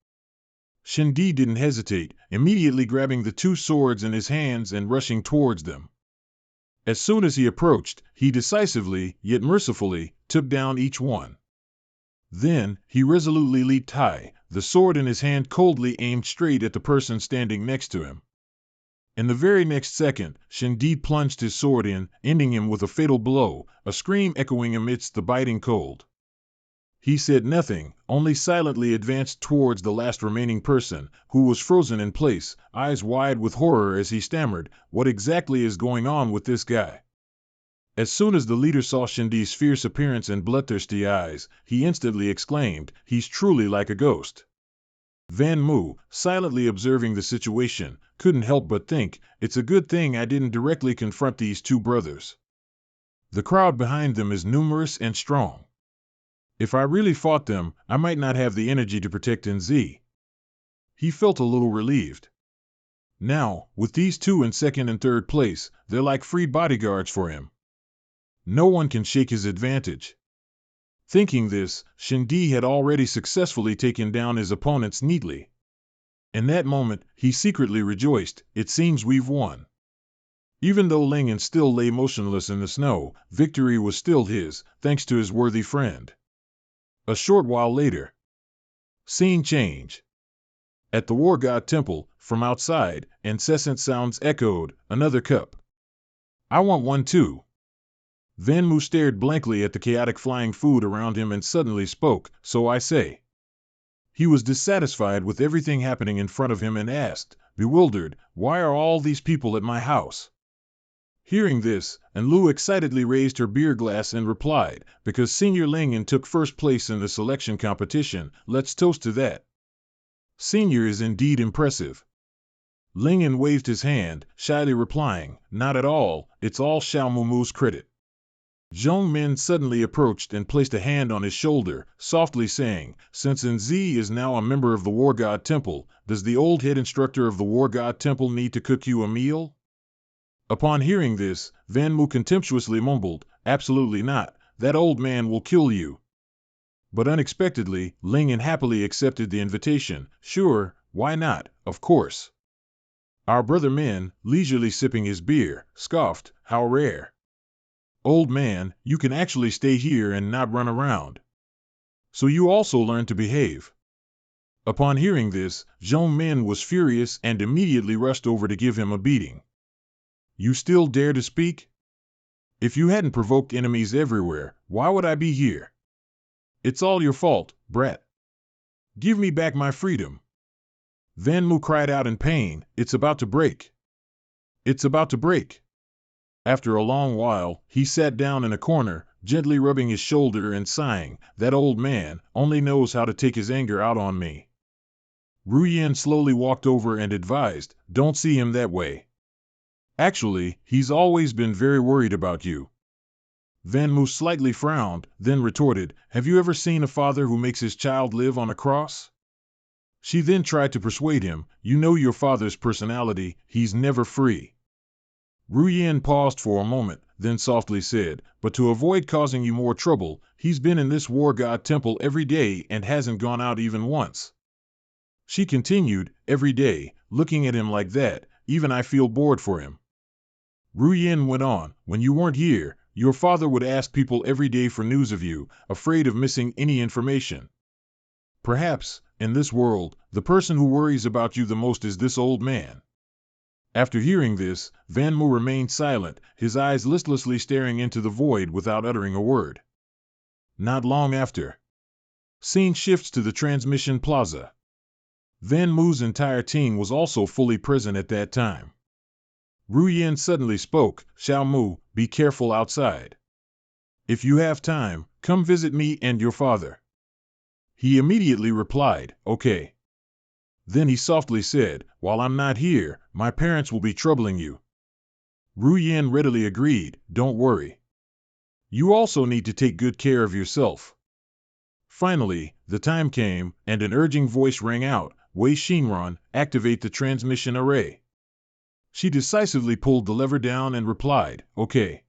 Shindi didn't hesitate, immediately grabbing the two swords in his hands and rushing towards them. As soon as he approached, he decisively, yet mercifully, took down each one. Then, he resolutely leaped high, the sword in his hand coldly aimed straight at the person standing next to him. In the very next second, Shindi plunged his sword in, ending him with a fatal blow, a scream echoing amidst the biting cold. He said nothing, only silently advanced towards the last remaining person, who was frozen in place, eyes wide with horror as he stammered, "What exactly is going on with this guy?" As soon as the leader saw Shindi's fierce appearance and bloodthirsty eyes, he instantly exclaimed, "He's truly like a ghost." Van Mu, silently observing the situation, couldn't help but think, "It's a good thing I didn't directly confront these two brothers. The crowd behind them is numerous and strong. If I really fought them, I might not have the energy to protect NZ." He felt a little relieved. Now, with these two in second and third place, they're like free bodyguards for him. No one can shake his advantage. Thinking this, Shindi had already successfully taken down his opponents neatly. In that moment, he secretly rejoiced, "It seems we've won." Even though Lingen still lay motionless in the snow, victory was still his, thanks to his worthy friend. A short while later. Scene change. At the War God Temple, from outside, incessant sounds echoed, "Another cup. I want one too." Van Mu stared blankly at the chaotic flying food around him and suddenly spoke, "So I say." He was dissatisfied with everything happening in front of him and asked, bewildered, "Why are all these people at my house?" Hearing this, Anlu excitedly raised her beer glass and replied, "Because Senior Lingen took first place in the selection competition, let's toast to that." Senior is indeed impressive. Lingen waved his hand, shyly replying, "Not at all, it's all Xiao Mumu's credit." Zhong Min suddenly approached and placed a hand on his shoulder, softly saying, "Since NZ is now a member of the War God Temple, does the old head instructor of the War God Temple need to cook you a meal?" Upon hearing this, Van Mu contemptuously mumbled, "Absolutely not, that old man will kill you." But unexpectedly, Lingen happily accepted the invitation. "Sure, why not, of course." Our brother Min, leisurely sipping his beer, scoffed, "How rare. Old man, you can actually stay here and not run around. So you also learn to behave." Upon hearing this, Zhong Min was furious and immediately rushed over to give him a beating. "You still dare to speak? If you hadn't provoked enemies everywhere, why would I be here? It's all your fault, brat. Give me back my freedom." Van Mu cried out in pain, "It's about to break. It's about to break." After a long while, he sat down in a corner, gently rubbing his shoulder and sighing, "That old man only knows how to take his anger out on me." Ru Yen slowly walked over and advised, "Don't see him that way. Actually, he's always been very worried about you." Van Mu slightly frowned, then retorted, "Have you ever seen a father who makes his child live on a cross?" She then tried to persuade him, "You know your father's personality, he's never free." Ru Yen paused for a moment, then softly said, "But to avoid causing you more trouble, he's been in this War God Temple every day and hasn't gone out even once." She continued, "Every day, looking at him like that, even I feel bored for him." Ru Yen went on, "When you weren't here, your father would ask people every day for news of you, afraid of missing any information. Perhaps, in this world, the person who worries about you the most is this old man." After hearing this, Van Mu remained silent, his eyes listlessly staring into the void without uttering a word. Not long after. Scene shifts to the transmission plaza. Van Mu's entire team was also fully present at that time. Ru Yen suddenly spoke, "Xiao Mu, be careful outside. If you have time, come visit me and your father." He immediately replied, okay. Then he softly said, while I'm not here, my parents will be troubling you. Ru Yan readily agreed, don't worry. You also need to take good care of yourself. Finally, the time came, and an urging voice rang out, Wei Shinran, activate the transmission array. She decisively pulled the lever down and replied, okay.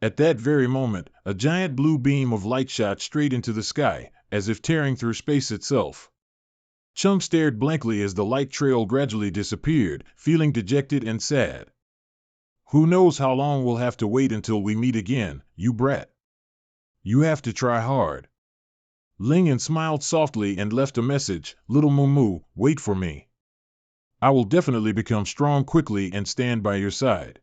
At that very moment, a giant blue beam of light shot straight into the sky, as if tearing through space itself. Chung stared blankly as the light trail gradually disappeared, feeling dejected and sad. Who knows how long we'll have to wait until we meet again, you brat. You have to try hard. Ling Yan smiled softly and left a message, little Mumu, wait for me. I will definitely become strong quickly and stand by your side.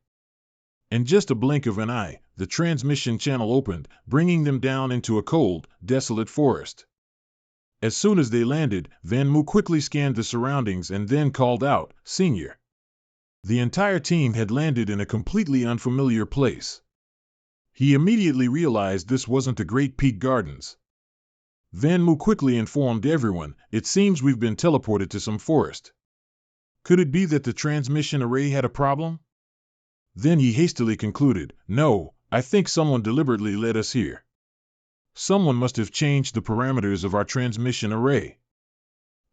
In just a blink of an eye, the transmission channel opened, bringing them down into a cold, desolate forest. As soon as they landed, Van Mu quickly scanned the surroundings and then called out, Senior. The entire team had landed in a completely unfamiliar place. He immediately realized this wasn't the Great Peak Gardens. Van Mu quickly informed everyone, it seems we've been teleported to some forest. Could it be that the transmission array had a problem? Then he hastily concluded, no, I think someone deliberately led us here. Someone must have changed the parameters of our transmission array.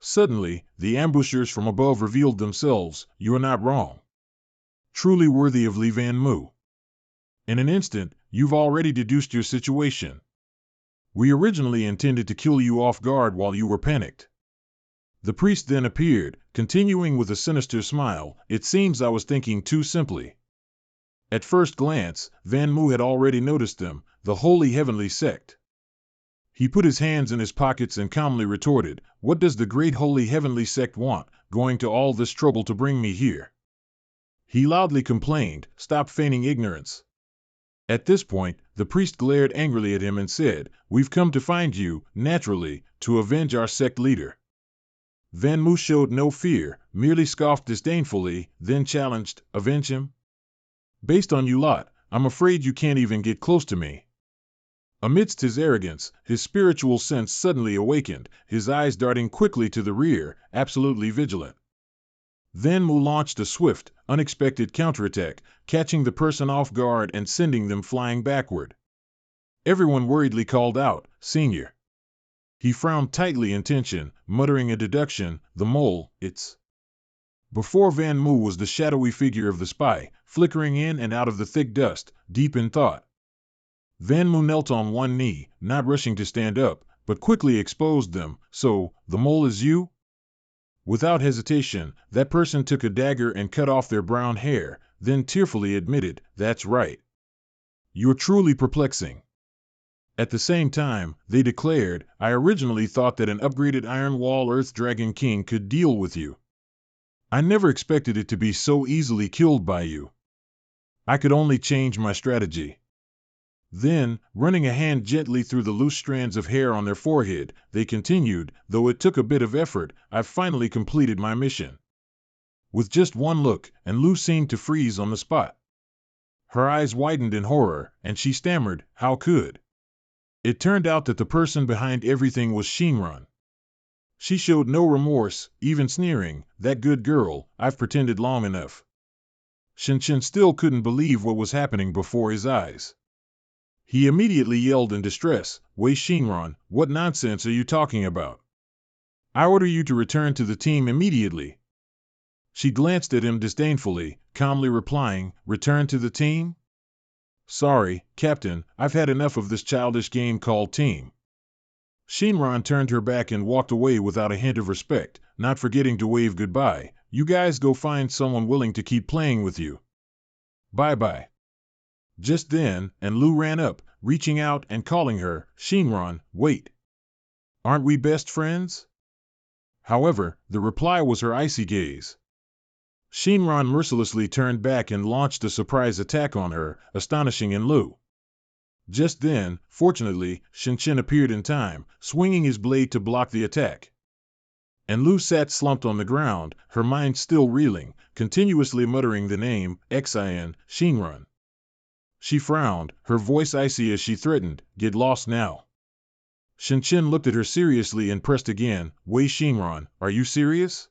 Suddenly, the ambushers from above revealed themselves, you are not wrong. Truly worthy of Li Van Mu. In an instant, you've already deduced your situation. We originally intended to kill you off guard while you were panicked. The priest then appeared, continuing with a sinister smile, it seems I was thinking too simply. At first glance, Van Mu had already noticed them, the Holy Heavenly Sect. He put his hands in his pockets and calmly retorted, what does the great Holy Heavenly Sect want, going to all this trouble to bring me here? He loudly complained, stop feigning ignorance. At this point, the priest glared angrily at him and said, we've come to find you, naturally, to avenge our sect leader. Van Mu showed no fear, merely scoffed disdainfully, then challenged, avenge him? Based on you lot, I'm afraid you can't even get close to me. Amidst his arrogance, his spiritual sense suddenly awakened, his eyes darting quickly to the rear, absolutely vigilant. Van Mu launched a swift, unexpected counterattack, catching the person off guard and sending them flying backward. Everyone worriedly called out, Senior. He frowned tightly in tension, muttering a deduction, the mole, it's... Before Van Mu was the shadowy figure of the spy, flickering in and out of the thick dust, deep in thought. Van Mu knelt on one knee, not rushing to stand up, but quickly exposed them, so, the mole is you? Without hesitation, that person took a dagger and cut off their brown hair, then tearfully admitted, that's right. You're truly perplexing. At the same time, they declared, I originally thought that an upgraded Iron Wall Earth Dragon King could deal with you. I never expected it to be so easily killed by you. I could only change my strategy. Then, running a hand gently through the loose strands of hair on their forehead, they continued, though it took a bit of effort, I've finally completed my mission. With just one look, and Lu seemed to freeze on the spot. Her eyes widened in horror, and she stammered, how could? It turned out that the person behind everything was Shinran. She showed no remorse, even sneering, that good girl, I've pretended long enough. Shinshin still couldn't believe what was happening before his eyes. He immediately yelled in distress, Wei Shinran, what nonsense are you talking about? I order you to return to the team immediately. She glanced at him disdainfully, calmly replying, return to the team? Sorry, Captain, I've had enough of this childish game called team. Shinran turned her back and walked away without a hint of respect, not forgetting to wave goodbye. You guys go find someone willing to keep playing with you. Bye-bye. Just then, and Lu ran up, reaching out and calling her, Shinran, wait. Aren't we best friends? However, the reply was her icy gaze. Shinran mercilessly turned back and launched a surprise attack on her, astonishing in Lu. Just then, fortunately, Shinshin appeared in time, swinging his blade to block the attack. And Lu sat slumped on the ground, her mind still reeling, continuously muttering the name, Xin, Shinran. She frowned, her voice icy as she threatened, get lost now. Shin looked at her seriously and pressed again. Wei Shinran, are you serious?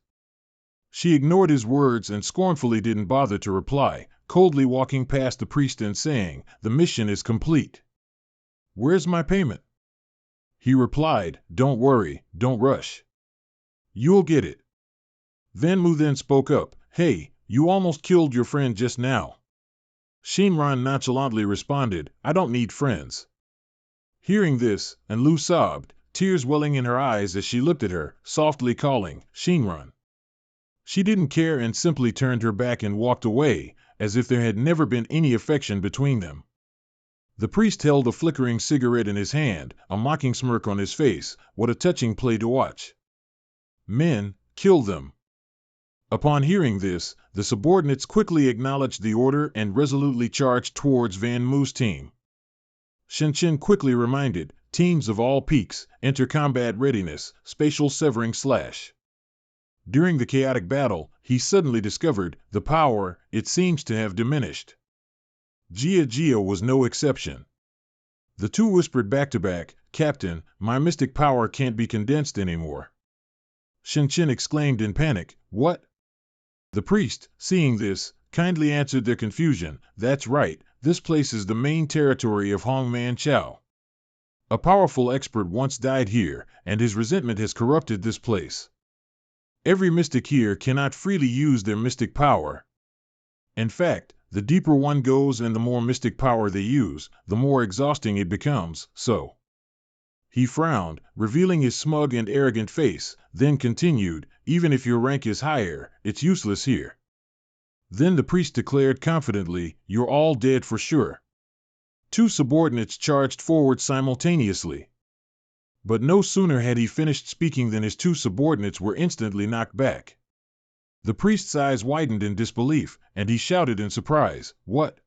She ignored his words and scornfully didn't bother to reply, coldly walking past the priest and saying, the mission is complete. Where's my payment? He replied, don't worry, don't rush. You'll get it. Van Mu then spoke up, hey, you almost killed your friend just now. Shinran nonchalantly responded, I don't need friends. Hearing this, and Lu sobbed, tears welling in her eyes as she looked at her, softly calling, Shinran. She didn't care and simply turned her back and walked away, as if there had never been any affection between them. The priest held a flickering cigarette in his hand, a mocking smirk on his face. What a touching play to watch. Men, kill them. Upon hearing this, the subordinates quickly acknowledged the order and resolutely charged towards Van Mu's team. Shin quickly reminded, teams of all peaks, enter combat readiness, spatial severing slash. During the chaotic battle, he suddenly discovered, the power, it seems to have diminished. Jia was no exception. The two whispered back to back, Captain, my mystic power can't be condensed anymore. Shin exclaimed in panic, what? The priest, seeing this, kindly answered their confusion, that's right, this place is the main territory of Hongman Chao. A powerful expert once died here, and his resentment has corrupted this place. Every mystic here cannot freely use their mystic power. In fact, the deeper one goes and the more mystic power they use, the more exhausting it becomes, so. He frowned, revealing his smug and arrogant face, then continued, even if your rank is higher, it's useless here. Then the priest declared confidently, you're all dead for sure. Two subordinates charged forward simultaneously. But no sooner had he finished speaking than his two subordinates were instantly knocked back. The priest's eyes widened in disbelief, and he shouted in surprise, what?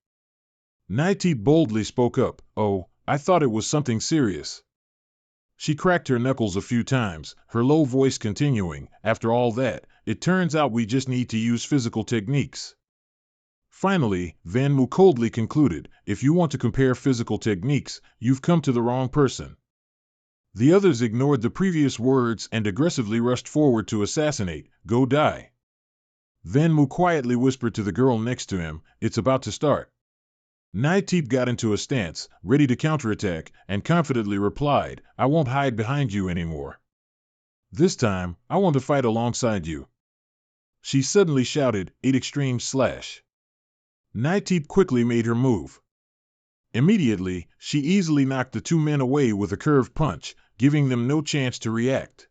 Naiti boldly spoke up, oh, I thought it was something serious. She cracked her knuckles a few times, her low voice continuing, after all that, it turns out we just need to use physical techniques. Finally, Van Mu coldly concluded, if you want to compare physical techniques, you've come to the wrong person. The others ignored the previous words and aggressively rushed forward to assassinate, go die. Van Mu quietly whispered to the girl next to him, it's about to start. Naitip got into a stance, ready to counterattack, and confidently replied, I won't hide behind you anymore. This time, I want to fight alongside you. She suddenly shouted, 8 extreme slash. Naitip quickly made her move. Immediately, she easily knocked the two men away with a curved punch, giving them no chance to react.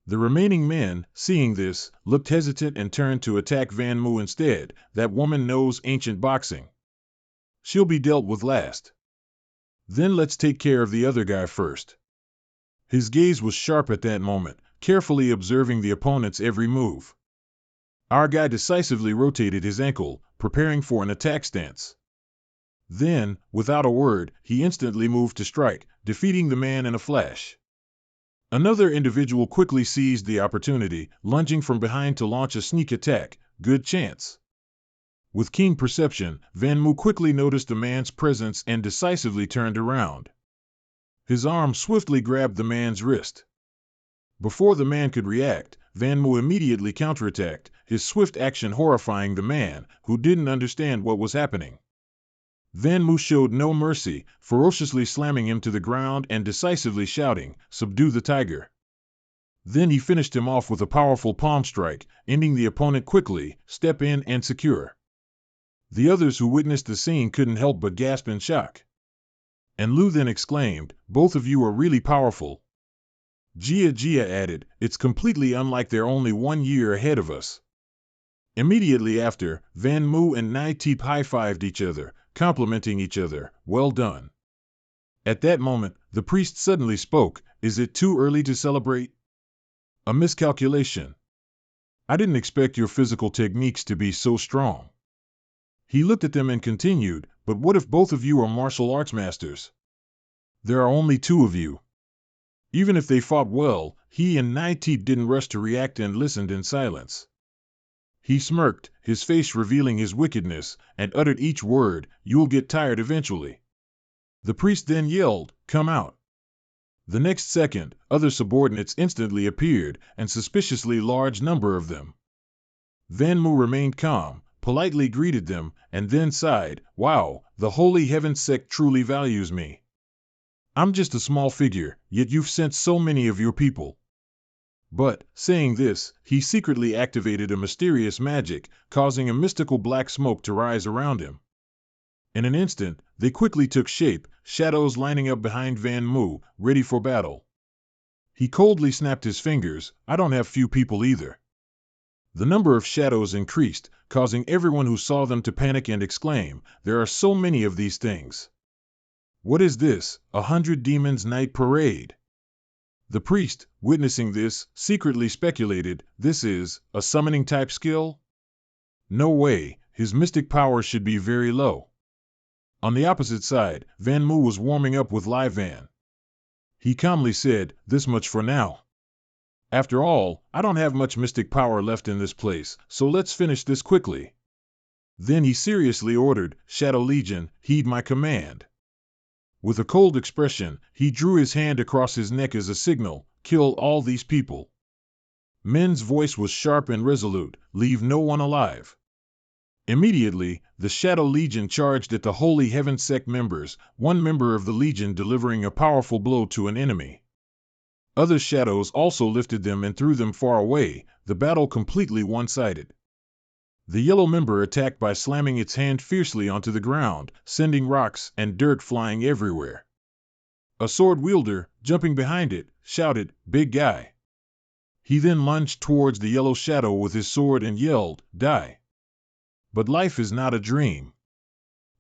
The remaining men, seeing this, looked hesitant and turned to attack Van Mu instead. That woman knows ancient boxing. She'll be dealt with last. Then let's take care of the other guy first. His gaze was sharp at that moment, carefully observing the opponent's every move. Our guy decisively rotated his ankle, preparing for an attack stance. Then, without a word, he instantly moved to strike, defeating the man in a flash. Another individual quickly seized the opportunity, lunging from behind to launch a sneak attack. Good chance. With keen perception, Van Mu quickly noticed the man's presence and decisively turned around. His arm swiftly grabbed the man's wrist. Before the man could react, Van Mu immediately counterattacked, his swift action horrifying the man, who didn't understand what was happening. Van Mu showed no mercy, ferociously slamming him to the ground and decisively shouting, subdue the tiger. Then he finished him off with a powerful palm strike, ending the opponent quickly, step in and secure. The others who witnessed the scene couldn't help but gasp in shock. And Lu then exclaimed, both of you are really powerful. Jia added, it's completely unlike they're only 1 year ahead of us. Immediately after, Van Mu and Naitip high-fived each other, complimenting each other, well done. At that moment, the priest suddenly spoke, is it too early to celebrate? A miscalculation. I didn't expect your physical techniques to be so strong. He looked at them and continued, but what if both of you are martial arts masters? There are only 2 of you. Even if they fought well, he and Naitip didn't rush to react and listened in silence. He smirked, his face revealing his wickedness, and uttered each word, you'll get tired eventually. The priest then yelled, come out. The next second, other subordinates instantly appeared, and suspiciously large number of them. Van Mu remained calm, politely greeted them, and then sighed, "Wow, the Holy Heaven sect truly values me. I'm just a small figure, yet you've sent so many of your people." But, saying this, he secretly activated a mysterious magic, causing a mystical black smoke to rise around him. In an instant, they quickly took shape, shadows lining up behind Van Mu, ready for battle. He coldly snapped his fingers, "I don't have few people either." The number of shadows increased, causing everyone who saw them to panic and exclaim, "There are so many of these things. What is this, 100 demons night parade?" The priest, witnessing this, secretly speculated, "This is a summoning type skill? No way, his mystic power should be very low." On the opposite side, Van Mu was warming up with Lai Van. He calmly said, "This much for now. After all, I don't have much mystic power left in this place, so let's finish this quickly." Then he seriously ordered, "Shadow Legion, heed my command." With a cold expression, he drew his hand across his neck as a signal, "Kill all these people." Men's voice was sharp and resolute, "Leave no one alive." Immediately, the Shadow Legion charged at the Holy Heaven sect members, one member of the Legion delivering a powerful blow to an enemy. Other shadows also lifted them and threw them far away, the battle completely one-sided. The yellow member attacked by slamming its hand fiercely onto the ground, sending rocks and dirt flying everywhere. A sword wielder, jumping behind it, shouted, "Big guy." He then lunged towards the yellow shadow with his sword and yelled, "Die." But life is not a dream.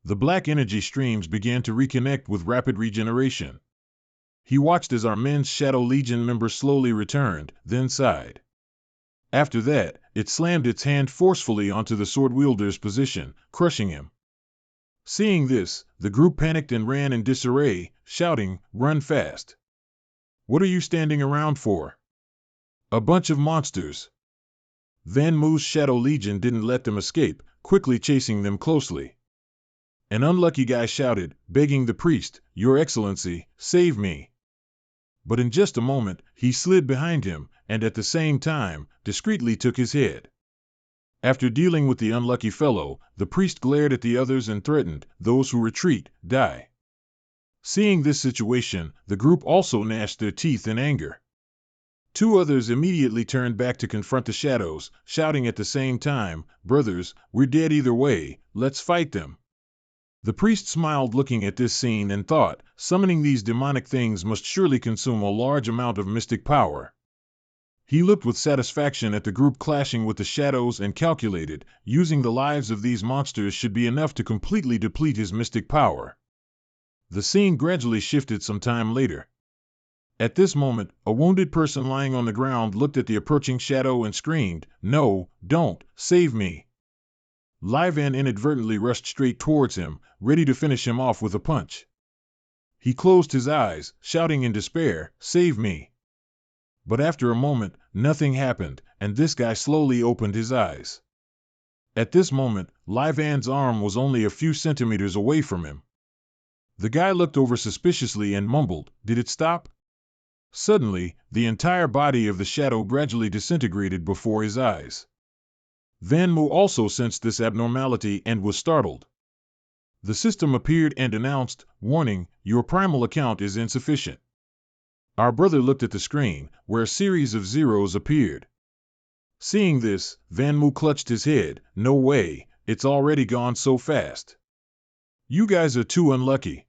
The black energy streams began to reconnect with rapid regeneration. He watched as our men's Shadow Legion member slowly returned, then sighed. After that, it slammed its hand forcefully onto the sword wielder's position, crushing him. Seeing this, the group panicked and ran in disarray, shouting, "Run fast! What are you standing around for? A bunch of monsters!" Van Mu's Shadow Legion didn't let them escape, quickly chasing them closely. An unlucky guy shouted, begging the priest, "Your Excellency, save me." But in just a moment, he slid behind him, and at the same time, discreetly took his head. After dealing with the unlucky fellow, the priest glared at the others and threatened, "Those who retreat, die." Seeing this situation, the group also gnashed their teeth in anger. Two others immediately turned back to confront the shadows, shouting at the same time, "Brothers, we're dead either way, let's fight them." The priest smiled looking at this scene and thought, summoning these demonic things must surely consume a large amount of mystic power. He looked with satisfaction at the group clashing with the shadows and calculated, using the lives of these monsters should be enough to completely deplete his mystic power. The scene gradually shifted some time later. At this moment, a wounded person lying on the ground looked at the approaching shadow and screamed, "No, don't, save me." Lai Van inadvertently rushed straight towards him, ready to finish him off with a punch. He closed his eyes, shouting in despair, "Save me." But after a moment, nothing happened, and this guy slowly opened his eyes. At this moment, Lai Van's arm was only a few centimeters away from him. The guy looked over suspiciously and mumbled, "Did it stop?" Suddenly, the entire body of the shadow gradually disintegrated before his eyes. Van Mu also sensed this abnormality and was startled. The system appeared and announced, "Warning, your primal account is insufficient." Our brother looked at the screen, where a series of zeros appeared. Seeing this, Van Mu clutched his head, "No way, it's already gone so fast. You guys are too unlucky."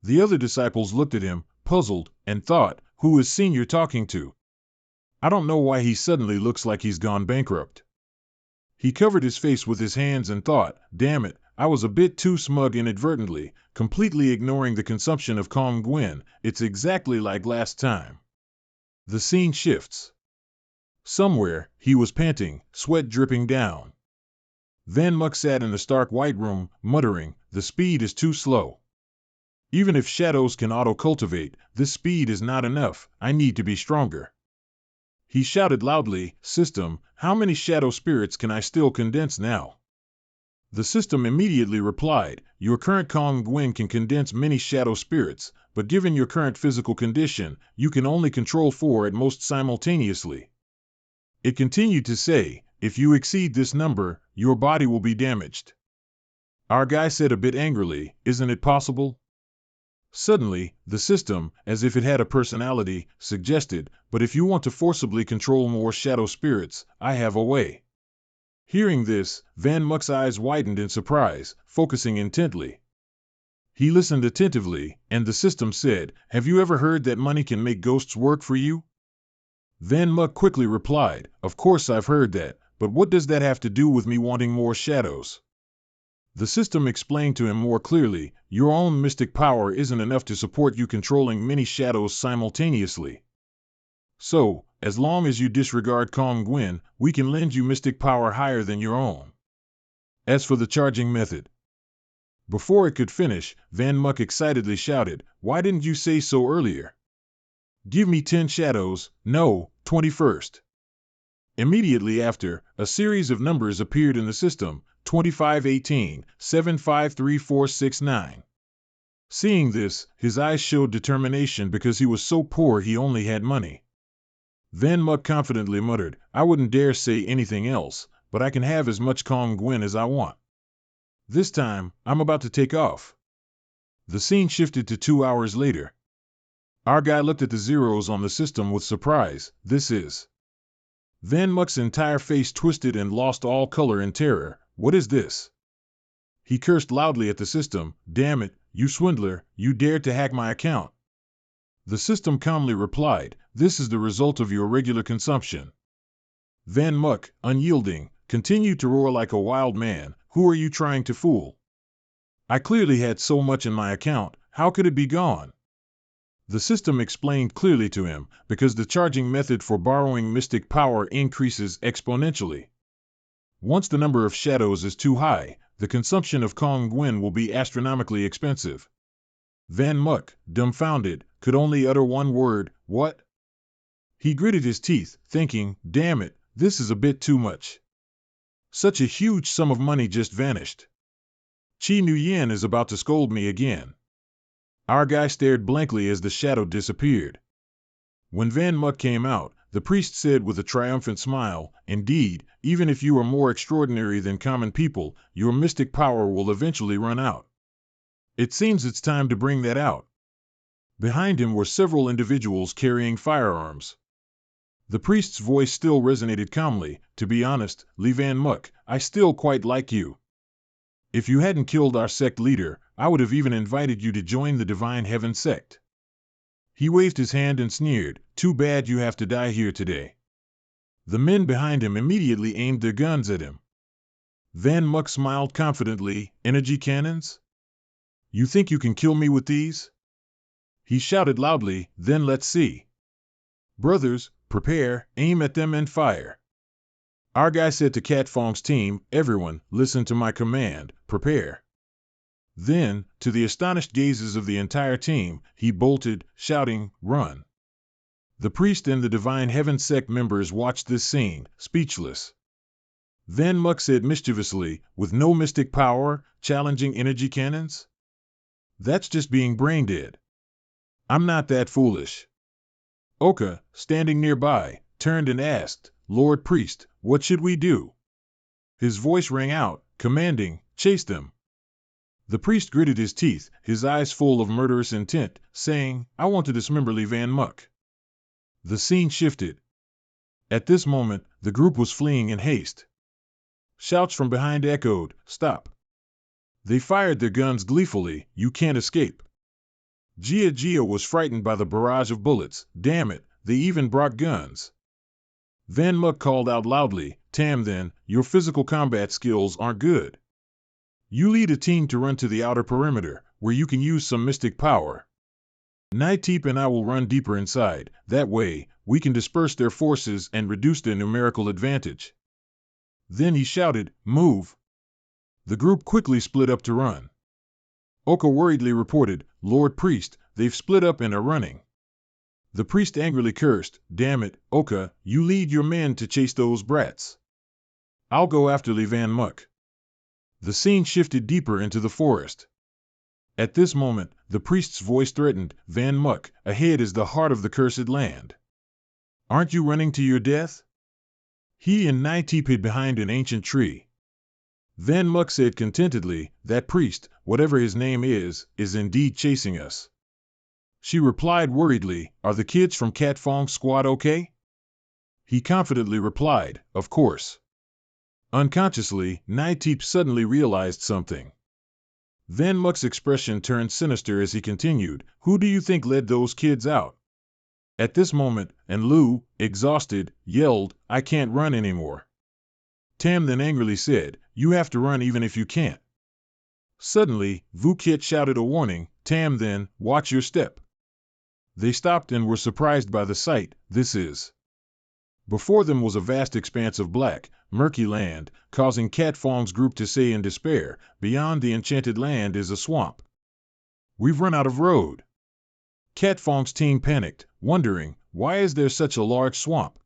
The other disciples looked at him, puzzled, and thought, "Who is Senior talking to? I don't know why he suddenly looks like he's gone bankrupt." He covered his face with his hands and thought, "Damn it, I was a bit too smug inadvertently, completely ignoring the consumption of Kong Gwen. It's exactly like last time." The scene shifts. Somewhere, he was panting, sweat dripping down. Van Muck sat in the stark white room, muttering, "The speed is too slow. Even if shadows can auto-cultivate, this speed is not enough, I need to be stronger." He shouted loudly, "System, how many shadow spirits can I still condense now?" The system immediately replied, your current Kong Gwyn can condense many shadow spirits, but given your current physical condition, you can only control 4 at most simultaneously. It continued to say, if you exceed this number, your body will be damaged. Our guy said a bit angrily, isn't it possible? Suddenly, the system, as if it had a personality, suggested, but if you want to forcibly control more shadow spirits, I have a way. Hearing this, Van Muck's eyes widened in surprise, focusing intently. He listened attentively, and the system said, have you ever heard that money can make ghosts work for you? Van Muck quickly replied, of course I've heard that, but what does that have to do with me wanting more shadows? The system explained to him more clearly, your own mystic power isn't enough to support you controlling many shadows simultaneously. So, as long as you disregard Kong Gwyn, we can lend you mystic power higher than your own. As for the charging method. Before it could finish, Van Muck excitedly shouted, why didn't you say so earlier? Give me 10 shadows, no, 21st. Immediately after, a series of numbers appeared in the system, 2518, 753469. Seeing this, his eyes showed determination because he was so poor he only had money. Van Muck confidently muttered, I wouldn't dare say anything else, but I can have as much Kong Gwyn as I want. This time, I'm about to take off. The scene shifted to 2 hours later. Our guy looked at the zeros on the system with surprise. This is... Van Muck's entire face twisted and lost all color in terror. What is this? He cursed loudly at the system. Damn it, you swindler, you dared to hack my account. The system calmly replied, this is the result of your regular consumption. Van Muck, unyielding, continued to roar like a wild man. Who are you trying to fool? I clearly had so much in my account, how could it be gone? The system explained clearly to him, because the charging method for borrowing mystic power increases exponentially. Once the number of shadows is too high, the consumption of Kong Gwyn will be astronomically expensive. Van Muck, dumbfounded, could only utter one word, what? He gritted his teeth, thinking, damn it, this is a bit too much. Such a huge sum of money just vanished. Chi Nguyen is about to scold me again. Our guy stared blankly as the shadow disappeared. When Van Muck came out, the priest said with a triumphant smile, indeed, even if you are more extraordinary than common people, your mystic power will eventually run out. It seems it's time to bring that out. Behind him were several individuals carrying firearms. The priest's voice still resonated calmly, to be honest, Lee Van Muck, I still quite like you. If you hadn't killed our sect leader, I would have even invited you to join the Divine Heaven sect. He waved his hand and sneered, too bad you have to die here today. The men behind him immediately aimed their guns at him. Van Muck smiled confidently, energy cannons? You think you can kill me with these? He shouted loudly, then let's see. Brothers, prepare, aim at them and fire. Our guy said to Cat Fong's team, everyone, listen to my command, prepare. Then, to the astonished gazes of the entire team, he bolted, shouting, run. The priest and the Divine Heaven sect members watched this scene, speechless. Van Muck said mischievously, with no mystic power, challenging energy cannons? That's just being brain dead. I'm not that foolish. Oka, standing nearby, turned and asked, Lord Priest, what should we do? His voice rang out, commanding, chase them. The priest gritted his teeth, his eyes full of murderous intent, saying, I want to dismember Lee Van Muck. The scene shifted. At this moment, the group was fleeing in haste. Shouts from behind echoed, stop. They fired their guns gleefully, you can't escape. Gia was frightened by the barrage of bullets, damn it, they even brought guns. Van Muck called out loudly, Tam then, your physical combat skills aren't good. You lead a team to run to the outer perimeter, where you can use some mystic power. Naiteep and I will run deeper inside, that way, we can disperse their forces and reduce their numerical advantage. Then he shouted, move. The group quickly split up to run. Oka worriedly reported, Lord Priest, they've split up and are running. The priest angrily cursed, damn it, Oka, you lead your men to chase those brats. I'll go after Lee Van Muck. The scene shifted deeper into the forest. At this moment, the priest's voice threatened, Van Muck, ahead is the heart of the cursed land. Aren't you running to your death? He and Nightip hid behind an ancient tree. Van Muck said contentedly, that priest, whatever his name is indeed chasing us. She replied worriedly, are the kids from Cat Fong's squad okay? He confidently replied, of course. Unconsciously, Nightip suddenly realized something. Van Muck's expression turned sinister as he continued, who do you think led those kids out? At this moment, and Lou, exhausted, yelled, I can't run anymore. Tam then angrily said, you have to run even if you can't. Suddenly, Vu Kit shouted a warning, Tam then, watch your step. They stopped and were surprised by the sight, Before them was a vast expanse of black, murky land, causing Cat Fong's group to say in despair, beyond the enchanted land is a swamp. We've run out of road. Cat Fong's team panicked, wondering, why is there such a large swamp?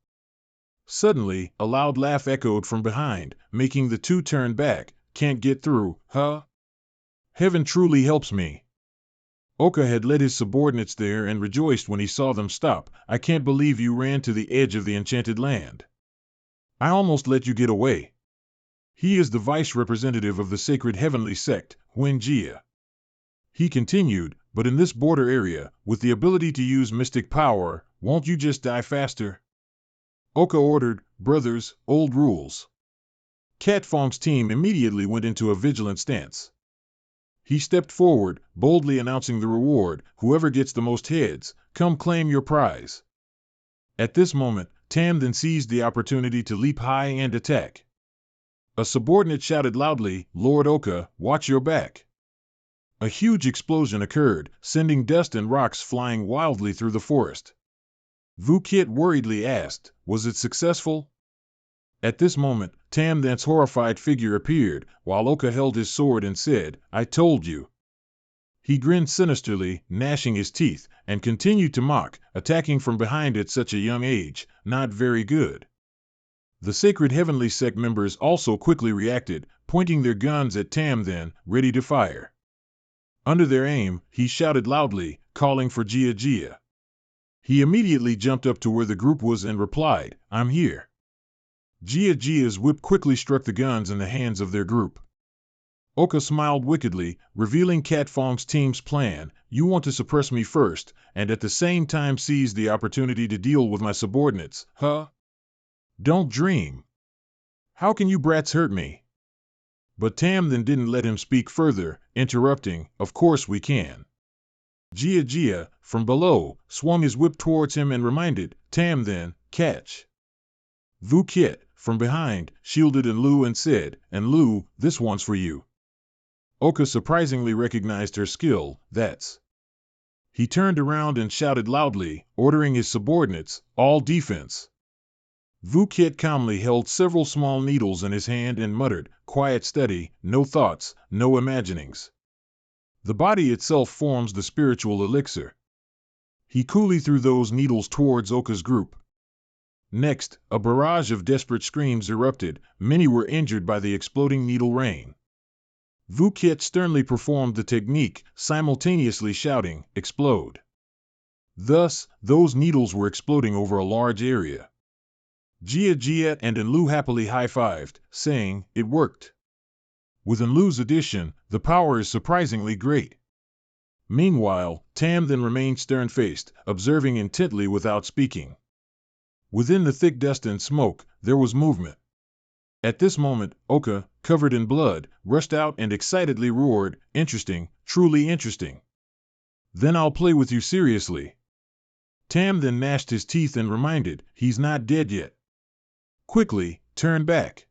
Suddenly, a loud laugh echoed from behind, making the two turn back. Can't get through, huh? Heaven truly helps me. Oka had led his subordinates there and rejoiced when he saw them stop. I can't believe you ran to the edge of the enchanted land. I almost let you get away. He is the vice representative of the sacred heavenly sect, Huanjia. He continued, but in this border area, with the ability to use mystic power, won't you just die faster? Oka ordered, brothers, old rules. Cat Fong's team immediately went into a vigilant stance. He stepped forward, boldly announcing the reward, whoever gets the most heads, come claim your prize. At this moment, Tam then seized the opportunity to leap high and attack. A subordinate shouted loudly, Lord Oka, watch your back. A huge explosion occurred, sending dust and rocks flying wildly through the forest. Vu Kit worriedly asked, was it successful? At this moment, Tam Than's horrified figure appeared, while Oka held his sword and said, I told you. He grinned sinisterly, gnashing his teeth, and continued to mock, attacking from behind at such a young age, not very good. The sacred heavenly sect members also quickly reacted, pointing their guns at Tam Than, ready to fire. Under their aim, he shouted loudly, calling for Jia Jia. He immediately jumped up to where the group was and replied, I'm here. Jia Jia's whip quickly struck the guns in the hands of their group. Oka smiled wickedly, revealing Cat Fong's team's plan, you want to suppress me first, and at the same time seize the opportunity to deal with my subordinates, huh? Don't dream. How can you brats hurt me? But Tam then didn't let him speak further, interrupting, of course we can. Jia Jia, from below, swung his whip towards him and reminded, Tam then, catch. Vu Kit, from behind, shielded Lu and said, and Lu, this one's for you. Oka surprisingly recognized her skill, that's. He turned around and shouted loudly, ordering his subordinates, all defense. Vu Kit calmly held several small needles in his hand and muttered, quiet steady, no thoughts, no imaginings. The body itself forms the spiritual elixir. He coolly threw those needles towards Oka's group. Next, a barrage of desperate screams erupted, many were injured by the exploding needle rain. Vu Kit sternly performed the technique, simultaneously shouting, explode. Thus, those needles were exploding over a large area. Jia Jia and Enlu happily high-fived, saying, it worked. With Enlu's addition, the power is surprisingly great. Meanwhile, Tam then remained stern-faced, observing intently without speaking. Within the thick dust and smoke, there was movement. At this moment, Oka, covered in blood, rushed out and excitedly roared, interesting, truly interesting. Then I'll play with you seriously. Tam then gnashed his teeth and reminded, he's not dead yet. Quickly, turn back.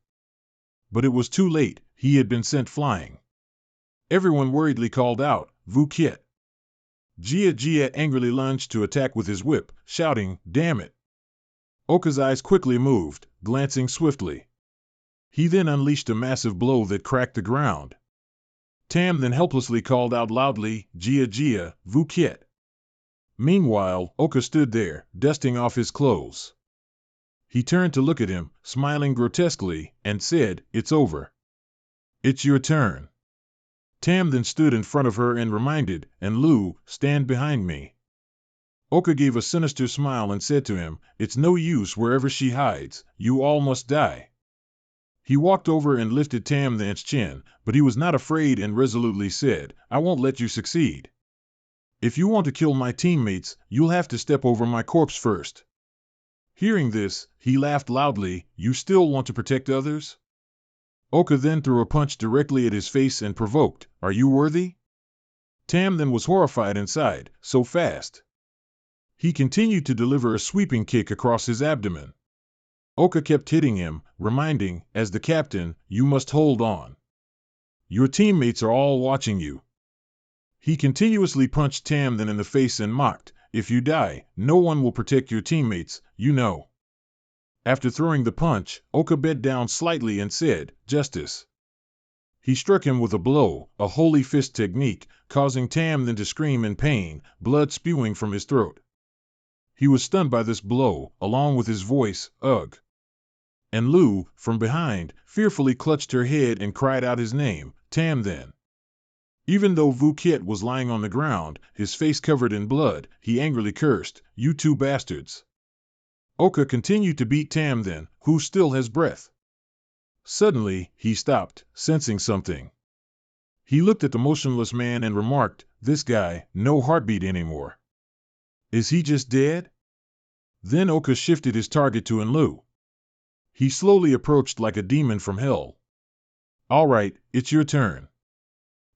But it was too late, he had been sent flying. Everyone worriedly called out, Vu Kit. Jia Jia angrily lunged to attack with his whip, shouting, damn it. Oka's eyes quickly moved, glancing swiftly. He then unleashed a massive blow that cracked the ground. Tam then helplessly called out loudly, Jia Jia, Vu Kit. Meanwhile, Oka stood there, dusting off his clothes. He turned to look at him, smiling grotesquely, and said, it's over. It's your turn. Tam then stood in front of her and reminded, and Lu, stand behind me. Oka gave a sinister smile and said to him, it's no use wherever she hides, you all must die. He walked over and lifted Tam Than's chin, but he was not afraid and resolutely said, I won't let you succeed. If you want to kill my teammates, you'll have to step over my corpse first. Hearing this, he laughed loudly, you still want to protect others? Oka then threw a punch directly at his face and provoked, are you worthy? Tam then was horrified and sighed, so fast. He continued to deliver a sweeping kick across his abdomen. Oka kept hitting him, reminding, as the captain, you must hold on. Your teammates are all watching you. He continuously punched Tam then in the face and mocked, if you die, no one will protect your teammates, you know. After throwing the punch, Oka bent down slightly and said, justice. He struck him with a blow, a holy fist technique, causing Tam then to scream in pain, blood spewing from his throat. He was stunned by this blow, along with his voice, ugh. And Lu, from behind, fearfully clutched her head and cried out his name, Tam then. Even though Vu Kiet was lying on the ground, his face covered in blood, he angrily cursed, you two bastards. Oka continued to beat Tam then, who still has breath. Suddenly, he stopped, sensing something. He looked at the motionless man and remarked, this guy, no heartbeat anymore. Is he just dead? Then Oka shifted his target to Enlu. He slowly approached like a demon from hell. All right, it's your turn.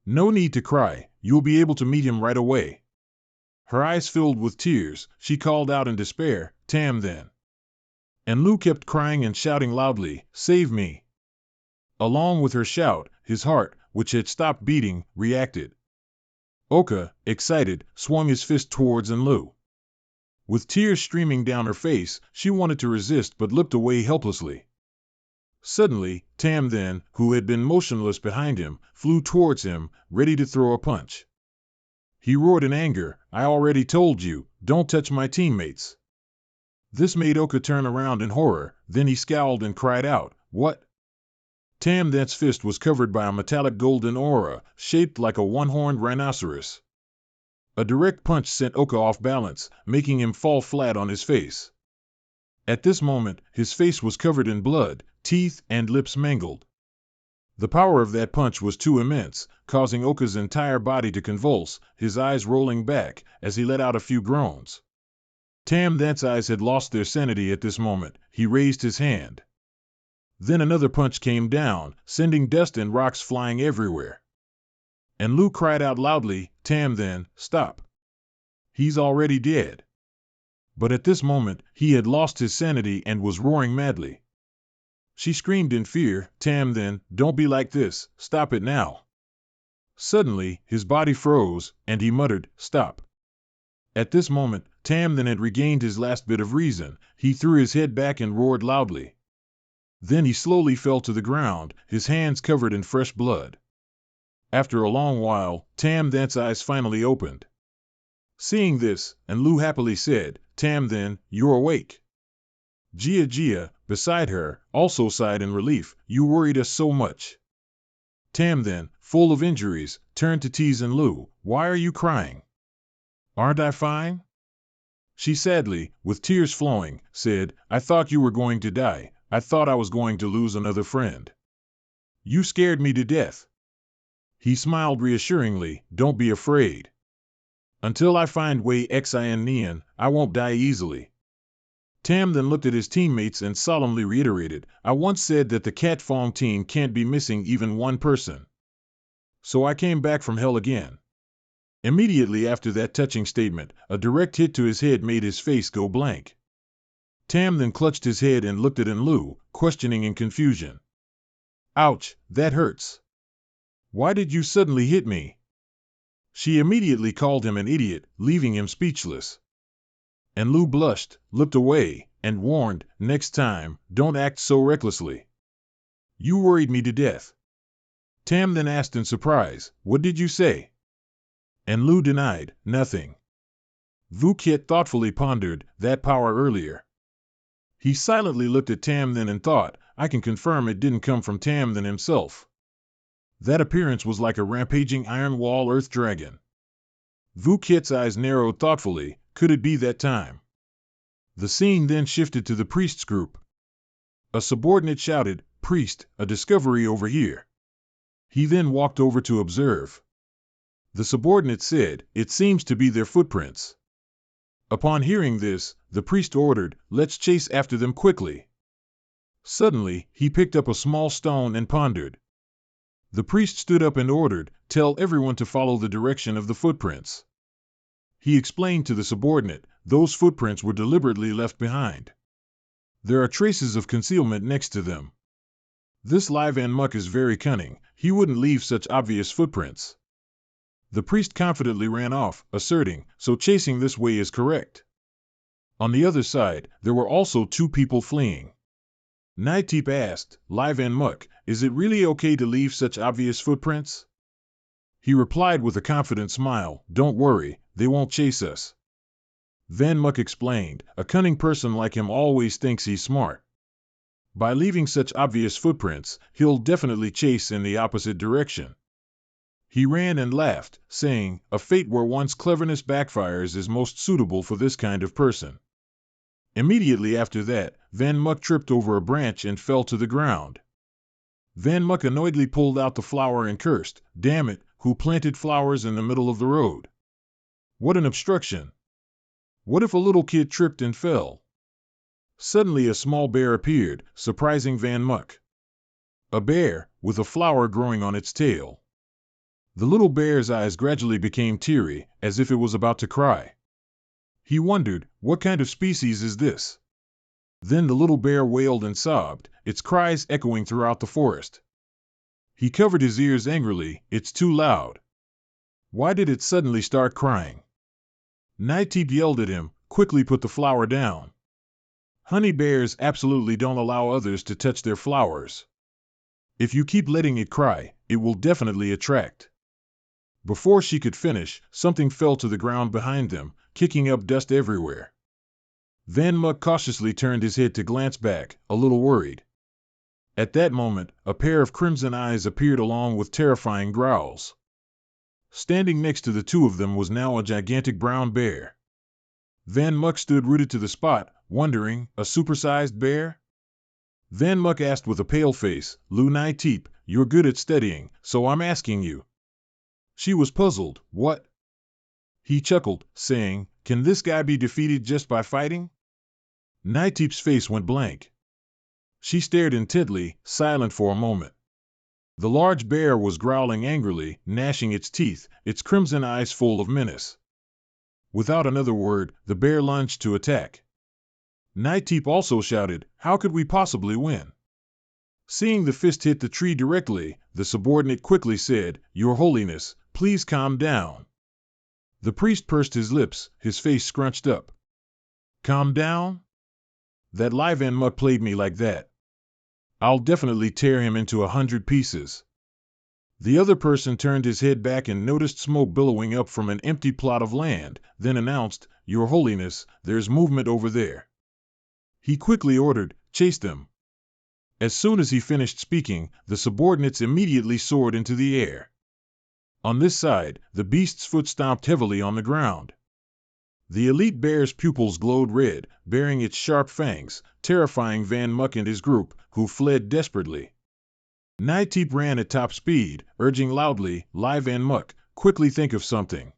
No need to cry, you'll be able to meet him right away. Her eyes filled with tears, she called out in despair, Tam then. Enlu kept crying and shouting loudly, save me. Along with her shout, his heart, which had stopped beating, reacted. Oka, excited, swung his fist towards Enlu. With tears streaming down her face, she wanted to resist but looked away helplessly. Suddenly, Tam then, who had been motionless behind him, flew towards him, ready to throw a punch. He roared in anger, I already told you, don't touch my teammates. This made Oka turn around in horror, then he scowled and cried out, what? Tam then's fist was covered by a metallic golden aura, shaped like a one-horned rhinoceros. A direct punch sent Oka off balance, making him fall flat on his face. At this moment, his face was covered in blood, teeth and lips mangled. The power of that punch was too immense, causing Oka's entire body to convulse, his eyes rolling back, as he let out a few groans. Tam Than's eyes had lost their sanity at this moment, he raised his hand. Then another punch came down, sending dust and rocks flying everywhere. And Lu cried out loudly, Tam then, stop. He's already dead. But at this moment, he had lost his sanity and was roaring madly. She screamed in fear, Tam then, don't be like this, stop it now. Suddenly, his body froze, and he muttered, stop. At this moment, Tam then had regained his last bit of reason, he threw his head back and roared loudly. Then he slowly fell to the ground, his hands covered in fresh blood. After a long while, Tam Than's eyes finally opened. Seeing this, Enlu happily said, Tam then, you're awake. Jia Jia, beside her, also sighed in relief, you worried us so much. Tam then, full of injuries, turned to tease Enlu, why are you crying? Aren't I fine? She sadly, with tears flowing, said, I thought you were going to die, I thought I was going to lose another friend. You scared me to death. He smiled reassuringly, don't be afraid. Until I find Wei Xin Nian, I won't die easily. Tam then looked at his teammates and solemnly reiterated, I once said that the Cat Fong team can't be missing even one person. So I came back from hell again. Immediately after that touching statement, a direct hit to his head made his face go blank. Tam then clutched his head and looked at Enlu, questioning in confusion. Ouch, that hurts. Why did you suddenly hit me? She immediately called him an idiot, leaving him speechless. Enlu blushed, looked away, and warned, next time, don't act so recklessly. You worried me to death. Tam then asked in surprise, what did you say? Enlu denied, nothing. Vu Kiet thoughtfully pondered, that power earlier. He silently looked at Tam then and thought, I can confirm it didn't come from Tam then himself. That appearance was like a rampaging iron wall earth dragon. Vu Kiet's eyes narrowed thoughtfully. Could it be that time? The scene then shifted to the priest's group. A subordinate shouted, "Priest, a discovery over here." He then walked over to observe. The subordinate said, "It seems to be their footprints." Upon hearing this, the priest ordered, "Let's chase after them quickly." Suddenly, he picked up a small stone and pondered. The priest stood up and ordered, "Tell everyone to follow the direction of the footprints." He explained to the subordinate, "Those footprints were deliberately left behind. There are traces of concealment next to them. This Lai Van Muk is very cunning. He wouldn't leave such obvious footprints." The priest confidently ran off, asserting, "So chasing this way is correct." On the other side, there were also two people fleeing. Naitip asked, "Lai Van Muk, is it really okay to leave such obvious footprints?" He replied with a confident smile, "Don't worry, they won't chase us." Van Muk explained, "A cunning person like him always thinks he's smart. By leaving such obvious footprints, he'll definitely chase in the opposite direction." He ran and laughed, saying, "A fate where one's cleverness backfires is most suitable for this kind of person." Immediately after that, Van Muk tripped over a branch and fell to the ground. Van Muk annoyedly pulled out the flower and cursed, "Damn it, who planted flowers in the middle of the road? What an obstruction! What if a little kid tripped and fell?" Suddenly a small bear appeared, surprising Van Muk. A bear, with a flower growing on its tail. The little bear's eyes gradually became teary, as if it was about to cry. He wondered, what kind of species is this? Then the little bear wailed and sobbed, its cries echoing throughout the forest. He covered his ears angrily, "It's too loud. Why did it suddenly start crying?" Naitip yelled at him, "Quickly put the flower down. Honey bears absolutely don't allow others to touch their flowers. If you keep letting it cry, it will definitely attract." Before she could finish, something fell to the ground behind them, kicking up dust everywhere. Van Muk cautiously turned his head to glance back, a little worried. At that moment, a pair of crimson eyes appeared along with terrifying growls. Standing next to the two of them was now a gigantic brown bear. Van Muk stood rooted to the spot, wondering, a supersized bear? Van Muk asked with a pale face, "Lu Naitip, you're good at studying, so I'm asking you." She was puzzled, "What?" He chuckled, saying, "Can this guy be defeated just by fighting?" Naitip's face went blank. She stared intently, silent for a moment. The large bear was growling angrily, gnashing its teeth, its crimson eyes full of menace. Without another word, the bear lunged to attack. Naitip also shouted, "How could we possibly win?" Seeing the fist hit the tree directly, the subordinate quickly said, "Your Holiness, please calm down." The priest pursed his lips, his face scrunched up. "Calm down? That Lai Van Muk played me like that. I'll definitely tear him into 100 pieces." The other person turned his head back and noticed smoke billowing up from an empty plot of land, then announced, "Your Holiness, there's movement over there." He quickly ordered, "Chase them." As soon as he finished speaking, the subordinates immediately soared into the air. On this side, the beast's foot stomped heavily on the ground. The elite bear's pupils glowed red, baring its sharp fangs, terrifying Van Muk and his group, who fled desperately. Naitip ran at top speed, urging loudly, "Lai Van Muk, quickly think of something."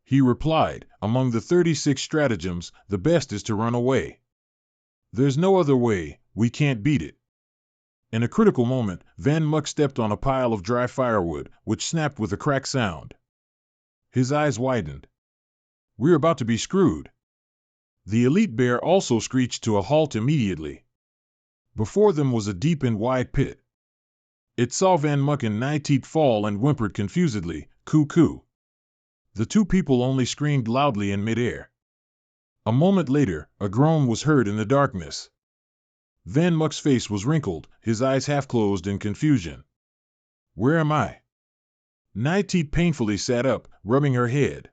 He replied, "Among the 36 stratagems, the best is to run away. There's no other way, we can't beat it." In a critical moment, Van Muk stepped on a pile of dry firewood, which snapped with a crack sound. His eyes widened. "We're about to be screwed." The elite bear also screeched to a halt immediately. Before them was a deep and wide pit. It saw Van Muk and Naitip fall and whimpered confusedly, "Coo-coo." The two people only screamed loudly in midair. A moment later, a groan was heard in the darkness. Van Muk's face was wrinkled, his eyes half closed in confusion. "Where am I?" Naitip painfully sat up, rubbing her head.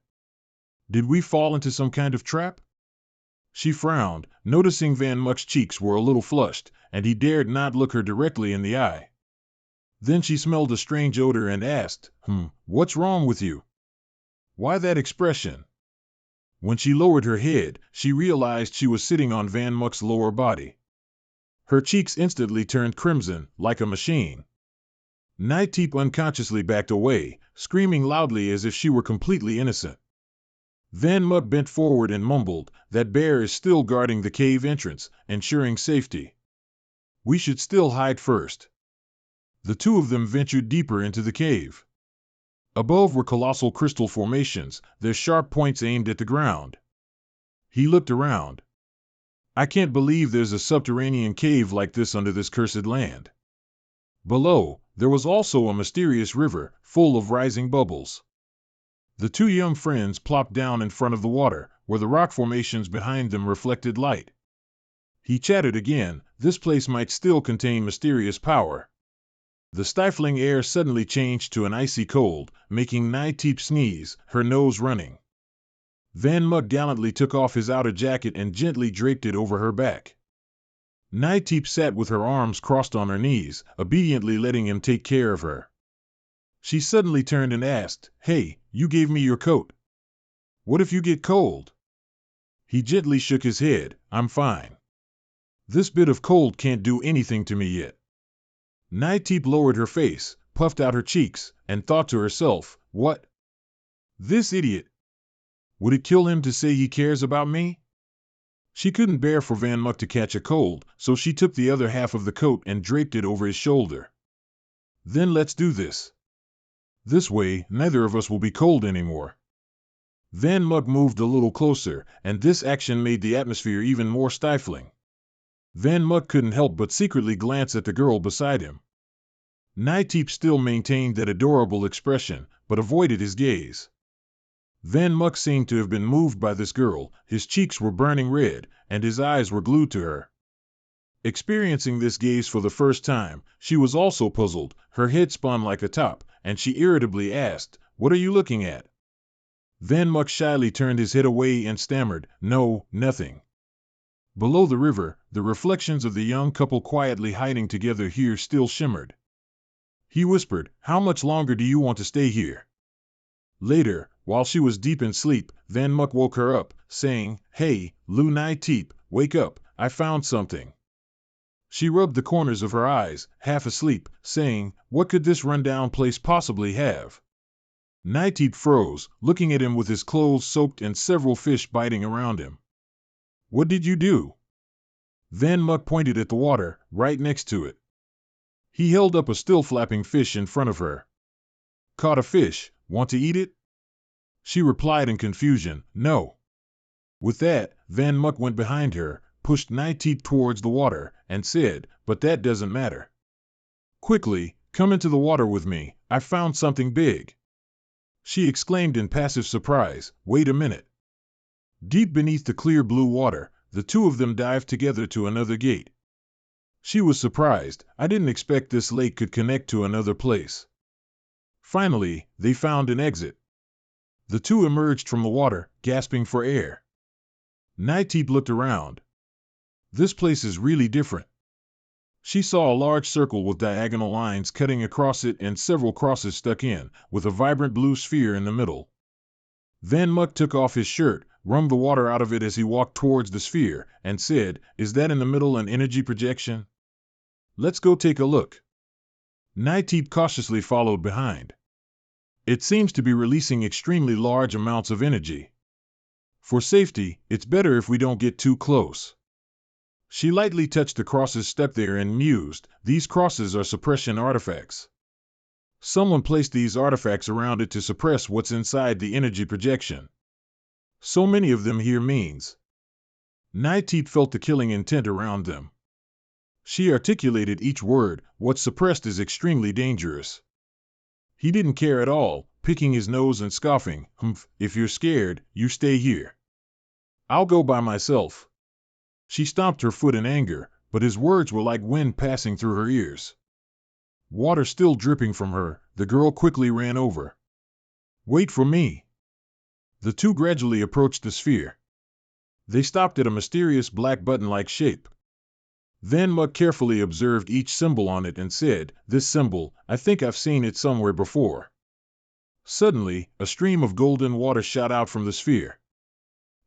"Did we fall into some kind of trap?" She frowned, noticing Van Muk's cheeks were a little flushed, and he dared not look her directly in the eye. Then she smelled a strange odor and asked, what's wrong with you? Why that expression? When she lowered her head, she realized she was sitting on Van Muck's lower body. Her cheeks instantly turned crimson, like a machine. Nightteep unconsciously backed away, screaming loudly as if she were completely innocent. Van Muck bent forward and mumbled, that bear is still guarding the cave entrance, ensuring safety. We should still hide first. The two of them ventured deeper into the cave. Above were colossal crystal formations, their sharp points aimed at the ground. He looked around. I can't believe there's a subterranean cave like this under this cursed land. Below, there was also a mysterious river, full of rising bubbles. The two young friends plopped down in front of the water, where the rock formations behind them reflected light. He chattered again, this place might still contain mysterious power. The stifling air suddenly changed to an icy cold, making Nightteep sneeze, her nose running. Van Muck gallantly took off his outer jacket and gently draped it over her back. Nightteep sat with her arms crossed on her knees, obediently letting him take care of her. She suddenly turned and asked, Hey, you gave me your coat. What if you get cold? He gently shook his head, I'm fine. This bit of cold can't do anything to me yet. Nightteep lowered her face, puffed out her cheeks, and thought to herself, what? This idiot. Would it kill him to say he cares about me? She couldn't bear for Van Muck to catch a cold, so she took the other half of the coat and draped it over his shoulder. Then let's do this. This way, neither of us will be cold anymore. Van Muck moved a little closer, and this action made the atmosphere even more stifling. Van Muck couldn't help but secretly glance at the girl beside him. Nightteep still maintained that adorable expression, but avoided his gaze. Van Muck seemed to have been moved by this girl, his cheeks were burning red, and his eyes were glued to her. Experiencing this gaze for the first time, she was also puzzled, her head spun like a top, and she irritably asked, What are you looking at? Van Muck shyly turned his head away and stammered, No, nothing. Below the river, the reflections of the young couple quietly hiding together here still shimmered. He whispered, How much longer do you want to stay here? Later, while she was deep in sleep, Van Muck woke her up, saying, Hey, Lou Nightteep, wake up, I found something. She rubbed the corners of her eyes, half asleep, saying, What could this rundown place possibly have? Nightteep froze, looking at him with his clothes soaked and several fish biting around him. What did you do? Van Muck pointed at the water, right next to it. He held up a still flapping fish in front of her. Caught a fish, want to eat it? She replied in confusion, No. With that, Van Muck went behind her, pushed Nightteep towards the water, and said, But that doesn't matter. Quickly, come into the water with me, I found something big. She exclaimed in passive surprise, Wait a minute. Deep beneath the clear blue water, the two of them dived together to another gate. She was surprised, I didn't expect this lake could connect to another place. Finally, they found an exit. The two emerged from the water, gasping for air. Nightteep looked around. This place is really different. She saw a large circle with diagonal lines cutting across it and several crosses stuck in, with a vibrant blue sphere in the middle. Van Muck took off his shirt, wrung the water out of it as he walked towards the sphere, and said, Is that in the middle an energy projection? Let's go take a look. Nightteep cautiously followed behind. It seems to be releasing extremely large amounts of energy. For safety, it's better if we don't get too close. She lightly touched the crosses stuck there and mused, These crosses are suppression artifacts. Someone placed these artifacts around it to suppress what's inside the energy projection. So many of them here means. Nightteep felt the killing intent around them. She articulated each word, what's suppressed is extremely dangerous. He didn't care at all, picking his nose and scoffing, If you're scared, you stay here. I'll go by myself. She stomped her foot in anger, but his words were like wind passing through her ears. Water still dripping from her, the girl quickly ran over. Wait for me. The two gradually approached the sphere. They stopped at a mysterious black button-like shape. Van Muck carefully observed each symbol on it and said, "This symbol, I think I've seen it somewhere before." Suddenly, a stream of golden water shot out from the sphere.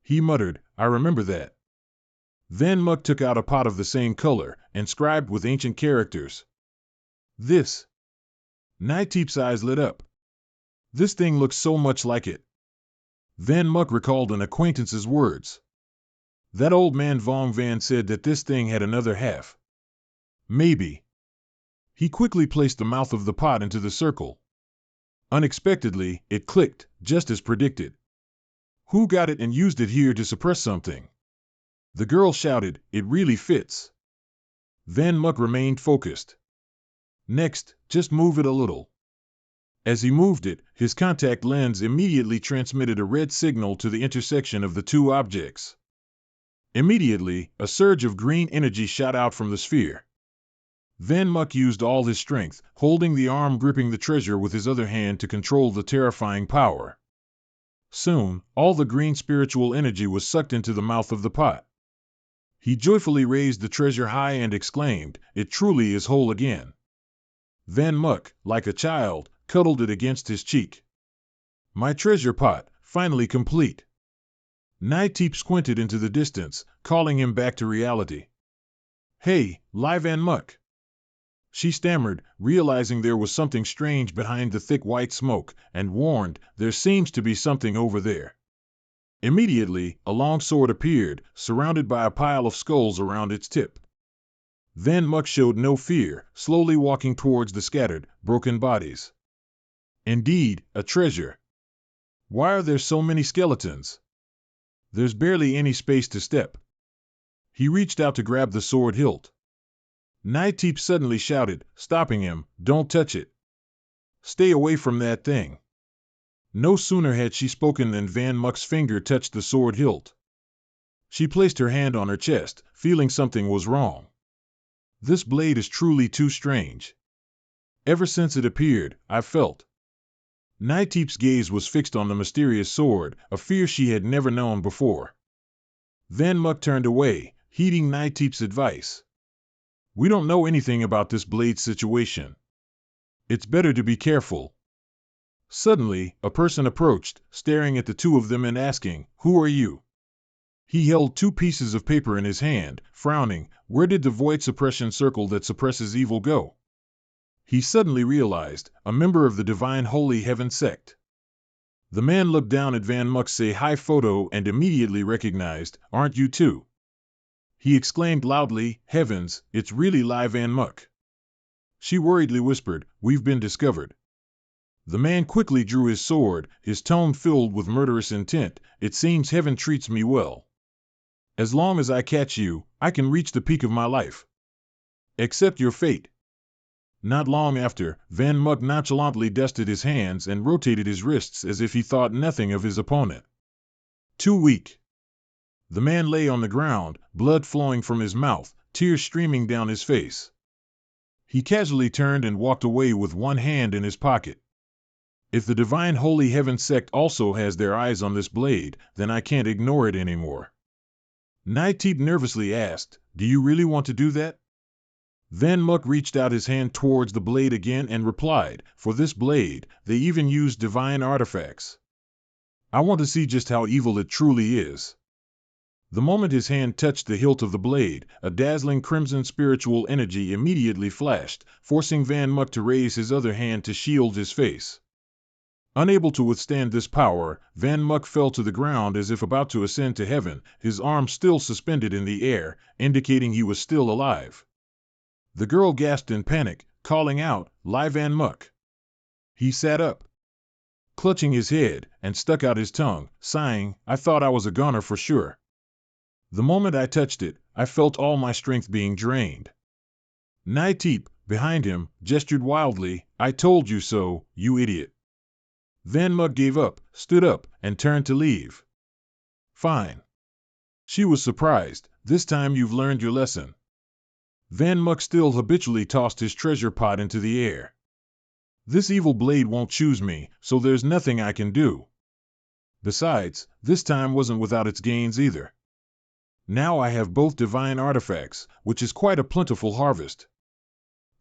He muttered, "I remember that." Van Muck took out a pot of the same color, inscribed with ancient characters. "This." Nightdeep's eyes lit up. "This thing looks so much like it." Van Muck recalled an acquaintance's words. "That old man Vong Van said that this thing had another half." Maybe. He quickly placed the mouth of the pot into the circle. Unexpectedly, it clicked, just as predicted. "Who got it and used it here to suppress something?" The girl shouted, "It really fits." Van Muck remained focused. "Next, just move it a little." As he moved it, his contact lens immediately transmitted a red signal to the intersection of the two objects. Immediately, a surge of green energy shot out from the sphere. Van Muck used all his strength, holding the arm gripping the treasure with his other hand to control the terrifying power. Soon, all the green spiritual energy was sucked into the mouth of the pot. He joyfully raised the treasure high and exclaimed, "It truly is whole again." Van Muck, like a child, cuddled it against his cheek. "My treasure pot, finally complete." Nightdeep squinted into the distance, calling him back to reality. "Hey, Van Muck." She stammered, realizing there was something strange behind the thick white smoke, and warned, "There seems to be something over there." Immediately, a long sword appeared, surrounded by a pile of skulls around its tip. Van Muck showed no fear, slowly walking towards the scattered, broken bodies. Indeed, a treasure. Why are there so many skeletons? There's barely any space to step. He reached out to grab the sword hilt. Nightdeep suddenly shouted, stopping him, "Don't touch it. Stay away from that thing." No sooner had she spoken than Van Muck's finger touched the sword hilt. She placed her hand on her chest, feeling something was wrong. "This blade is truly too strange. Ever since it appeared, I've felt." Nightdeep's gaze was fixed on the mysterious sword, a fear she had never known before. Van Muck turned away, heeding Nightdeep's advice. "We don't know anything about this blade situation. It's better to be careful." Suddenly, a person approached, staring at the two of them and asking, "Who are you?" He held two pieces of paper in his hand, frowning. Where did the void suppression circle that suppresses evil go? He suddenly realized, a member of the Divine Holy Heaven sect. The man looked down at Van Muck's high photo and immediately recognized, "Aren't you too?" He exclaimed loudly, "Heavens, it's really Van Muck." She worriedly whispered, "We've been discovered." The man quickly drew his sword, his tone filled with murderous intent. "It seems heaven treats me well. As long as I catch you, I can reach the peak of my life. Accept your fate." Not long after, Van Muck nonchalantly dusted his hands and rotated his wrists as if he thought nothing of his opponent. Too weak. The man lay on the ground, blood flowing from his mouth, tears streaming down his face. He casually turned and walked away with one hand in his pocket. If the Divine Holy Heaven sect also has their eyes on this blade, then I can't ignore it anymore. Nightdeep nervously asked, "Do you really want to do that?" Van Muck reached out his hand towards the blade again and replied, "For this blade, they even use divine artifacts. I want to see just how evil it truly is." The moment his hand touched the hilt of the blade, a dazzling crimson spiritual energy immediately flashed, forcing Van Muck to raise his other hand to shield his face. Unable to withstand this power, Van Muck fell to the ground as if about to ascend to heaven, his arms still suspended in the air, indicating he was still alive. The girl gasped in panic, calling out, Van Muck." He sat up, clutching his head, and stuck out his tongue, sighing, "I thought I was a goner for sure. The moment I touched it, I felt all my strength being drained." Nightdeep, behind him, gestured wildly, "I told you so, you idiot." Van Muck gave up, stood up, and turned to leave. "Fine." She was surprised. "This time you've learned your lesson." Van Muck still habitually tossed his treasure pot into the air. "This evil blade won't choose me, so there's nothing I can do. Besides, this time wasn't without its gains either." Now I have both divine artifacts, which is quite a plentiful harvest.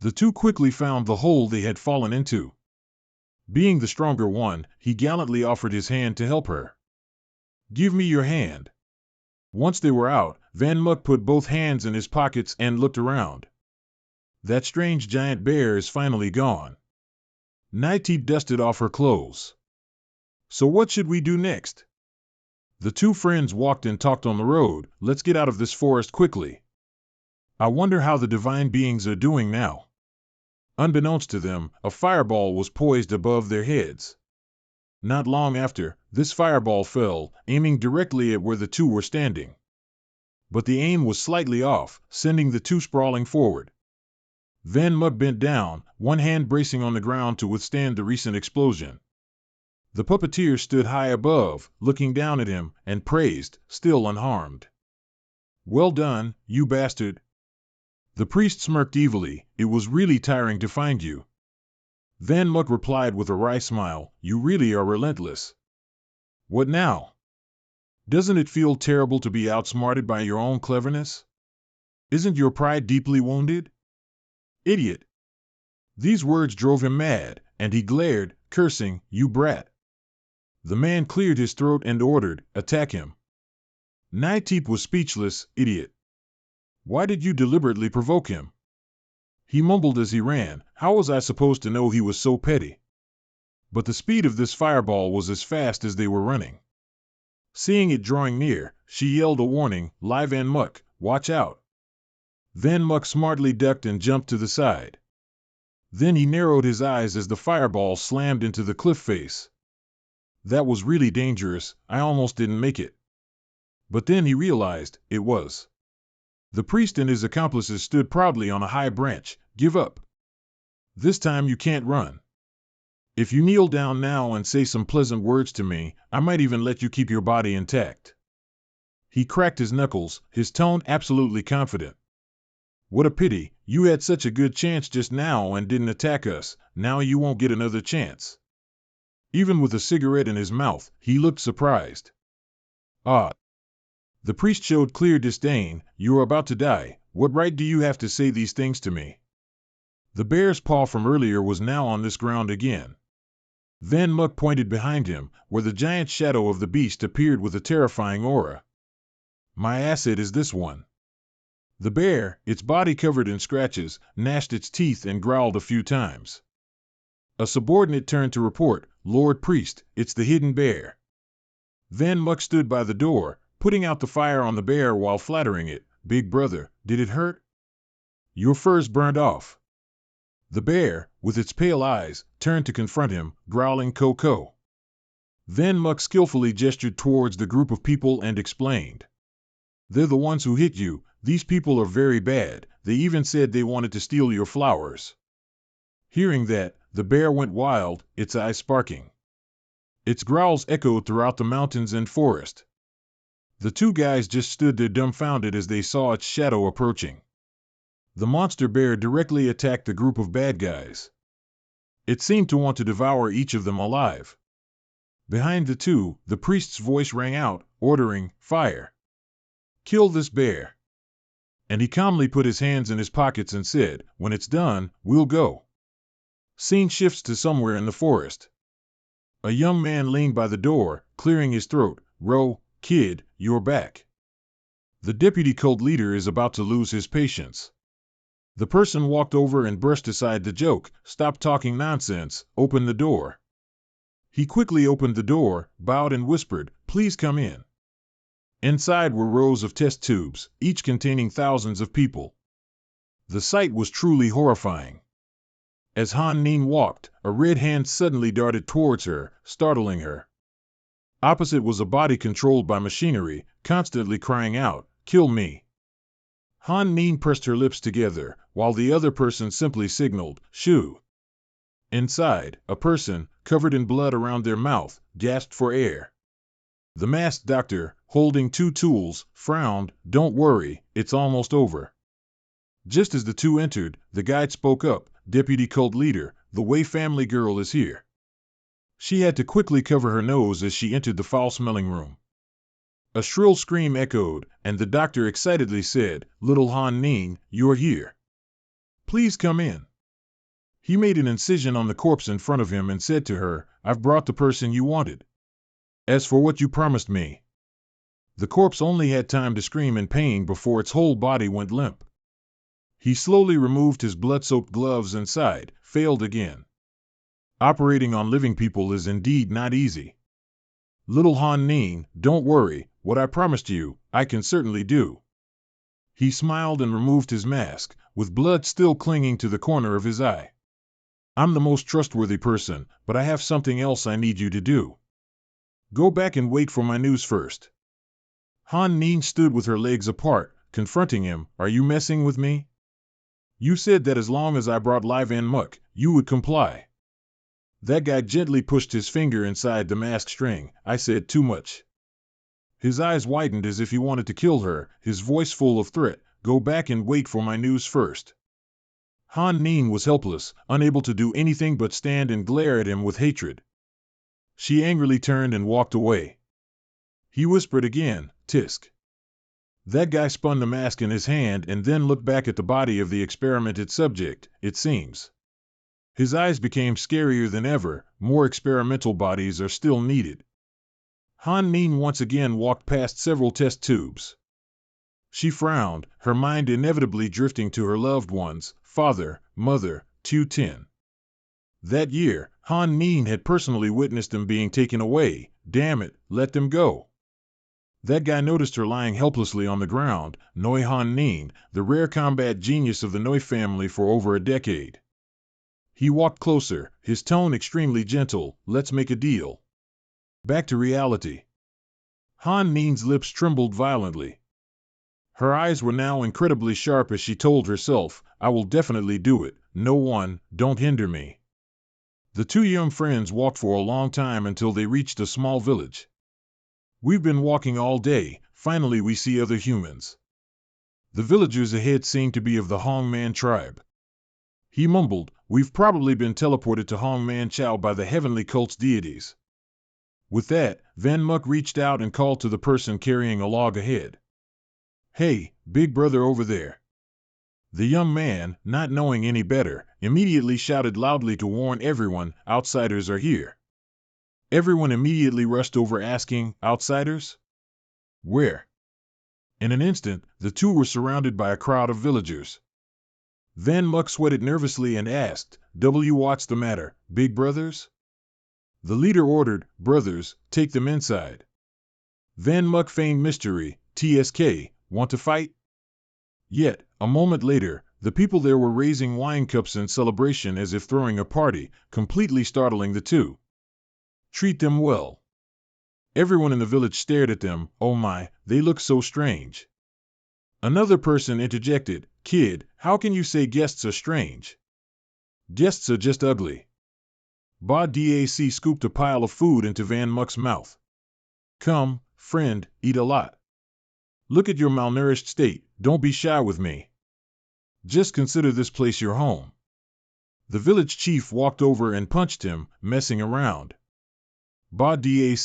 The two quickly found the hole they had fallen into. Being the stronger one, he gallantly offered his hand to help her. Give me your hand. Once they were out, Van Muck put both hands in his pockets and looked around. That strange giant bear is finally gone. Nightip dusted off her clothes. So what should we do next? The two friends walked and talked on the road. Let's get out of this forest quickly. I wonder how the divine beings are doing now. Unbeknownst to them, a fireball was poised above their heads. Not long after, this fireball fell, aiming directly at where the two were standing. But the aim was slightly off, sending the two sprawling forward. Van Muck bent down, one hand bracing on the ground to withstand the recent explosion. The puppeteer stood high above, looking down at him, and praised, still unharmed. Well done, you bastard. The priest smirked evilly. It was really tiring to find you. Van Muck replied with a wry smile, you really are relentless. What now? Doesn't it feel terrible to be outsmarted by your own cleverness? Isn't your pride deeply wounded? Idiot. These words drove him mad, and he glared, cursing, you brat. The man cleared his throat and ordered, attack him. Nightip was speechless. Idiot. Why did you deliberately provoke him? He mumbled as he ran, how was I supposed to know he was so petty? But the speed of this fireball was as fast as they were running. Seeing it drawing near, she yelled a warning, Van Muck, watch out. Van Muck smartly ducked and jumped to the side. Then he narrowed his eyes as the fireball slammed into the cliff face. That was really dangerous, I almost didn't make it. But then he realized, it was. The priest and his accomplices stood proudly on a high branch. Give up. This time you can't run. If you kneel down now and say some pleasant words to me, I might even let you keep your body intact. He cracked his knuckles, his tone absolutely confident. What a pity, you had such a good chance just now and didn't attack us, now you won't get another chance. Even with a cigarette in his mouth, he looked surprised. Ah. The priest showed clear disdain, you are about to die, what right do you have to say these things to me? The bear's paw from earlier was now on this ground again. Van Muck pointed behind him, where the giant shadow of the beast appeared with a terrifying aura. My asset is this one. The bear, its body covered in scratches, gnashed its teeth and growled a few times. A subordinate turned to report, Lord Priest, it's the hidden bear. Van Muck stood by the door, putting out the fire on the bear while flattering it. Big brother, did it hurt? Your fur's burned off. The bear, with its pale eyes, turned to confront him, growling co-co. Van Muck skillfully gestured towards the group of people and explained. They're the ones who hit you, these people are very bad, they even said they wanted to steal your flowers. Hearing that, the bear went wild, its eyes sparking. Its growls echoed throughout the mountains and forest. The two guys just stood there dumbfounded as they saw its shadow approaching. The monster bear directly attacked the group of bad guys. It seemed to want to devour each of them alive. Behind the two, the priest's voice rang out, ordering, fire. Kill this bear. And he calmly put his hands in his pockets and said, when it's done, we'll go. Scene shifts to somewhere in the forest. A young man leaned by the door, clearing his throat. Ro, kid, you're back. The deputy cult leader is about to lose his patience. The person walked over and brushed aside the joke. Stop talking nonsense, open the door. He quickly opened the door, bowed and whispered, please come in. Inside were rows of test tubes, each containing thousands of people. The sight was truly horrifying. As Han Ning walked, a red hand suddenly darted towards her, startling her. Opposite was a body controlled by machinery, constantly crying out, kill me. Han Ning pressed her lips together, while the other person simply signaled, shoo. Inside, a person, covered in blood around their mouth, gasped for air. The masked doctor, holding two tools, frowned, don't worry, it's almost over. Just as the two entered, the guide spoke up, Deputy Cult Leader, the Wei family girl is here. She had to quickly cover her nose as she entered the foul-smelling room. A shrill scream echoed, and the doctor excitedly said, "Little Han Ning, you're here. Please come in." He made an incision on the corpse in front of him and said to her, "I've brought the person you wanted. As for what you promised me." The corpse only had time to scream in pain before its whole body went limp. He slowly removed his blood-soaked gloves and sighed, "Failed again. Operating on living people is indeed not easy. Little Han Ning, don't worry, what I promised you, I can certainly do." He smiled and removed his mask, with blood still clinging to the corner of his eye. "I'm the most trustworthy person, but I have something else I need you to do. Go back and wait for my news first." Han Ning stood with her legs apart, confronting him. "Are you messing with me? You said that as long as I brought live Van Muck, you would comply." That guy gently pushed his finger inside the mask string. "I said too much." His eyes widened as if he wanted to kill her, his voice full of threat. "Go back and wait for my news first." Han Ning was helpless, unable to do anything but stand and glare at him with hatred. She angrily turned and walked away. He whispered again, "Tisk." That guy spun the mask in his hand and then looked back at the body of the experimented subject. "It seems." His eyes became scarier than ever. More experimental bodies are still needed. Han Ning once again walked past several test tubes. She frowned, her mind inevitably drifting to her loved ones, father, mother, Tu Tin. That year, Han Ning had personally witnessed them being taken away. Damn it, let them go. That guy noticed her lying helplessly on the ground. Noi Han Ning, the rare combat genius of the Noi family for over a decade. He walked closer, his tone extremely gentle. "Let's make a deal." Back to reality. Han Ning's lips trembled violently. Her eyes were now incredibly sharp as she told herself, "I will definitely do it. No one, don't hinder me." The two young friends walked for a long time until they reached a small village. "We've been walking all day, finally we see other humans." The villagers ahead seemed to be of the Hongman tribe. He mumbled, "We've probably been teleported to Hongman Chao by the heavenly cult's deities." With that, Van Muck reached out and called to the person carrying a log ahead. "Hey, big brother over there." The young man, not knowing any better, immediately shouted loudly to warn everyone, "Outsiders are here." Everyone immediately rushed over asking, "Outsiders? Where?" In an instant, the two were surrounded by a crowd of villagers. Van Muck sweated nervously and asked, "What's the matter, big brothers?" The leader ordered, "Brothers, take them inside." Van Muck feigned mystery, "TSK, want to fight?" Yet, a moment later, the people there were raising wine cups in celebration as if throwing a party, completely startling the two. "Treat them well." Everyone in the village stared at them. "Oh my, they look so strange." Another person interjected, "Kid, how can you say guests are strange? Guests are just ugly." Ba Dac scooped a pile of food into Van Muck's mouth. "Come, friend, eat a lot. Look at your malnourished state, don't be shy with me. Just consider this place your home." The village chief walked over and punched him, messing around. "Ba Dac,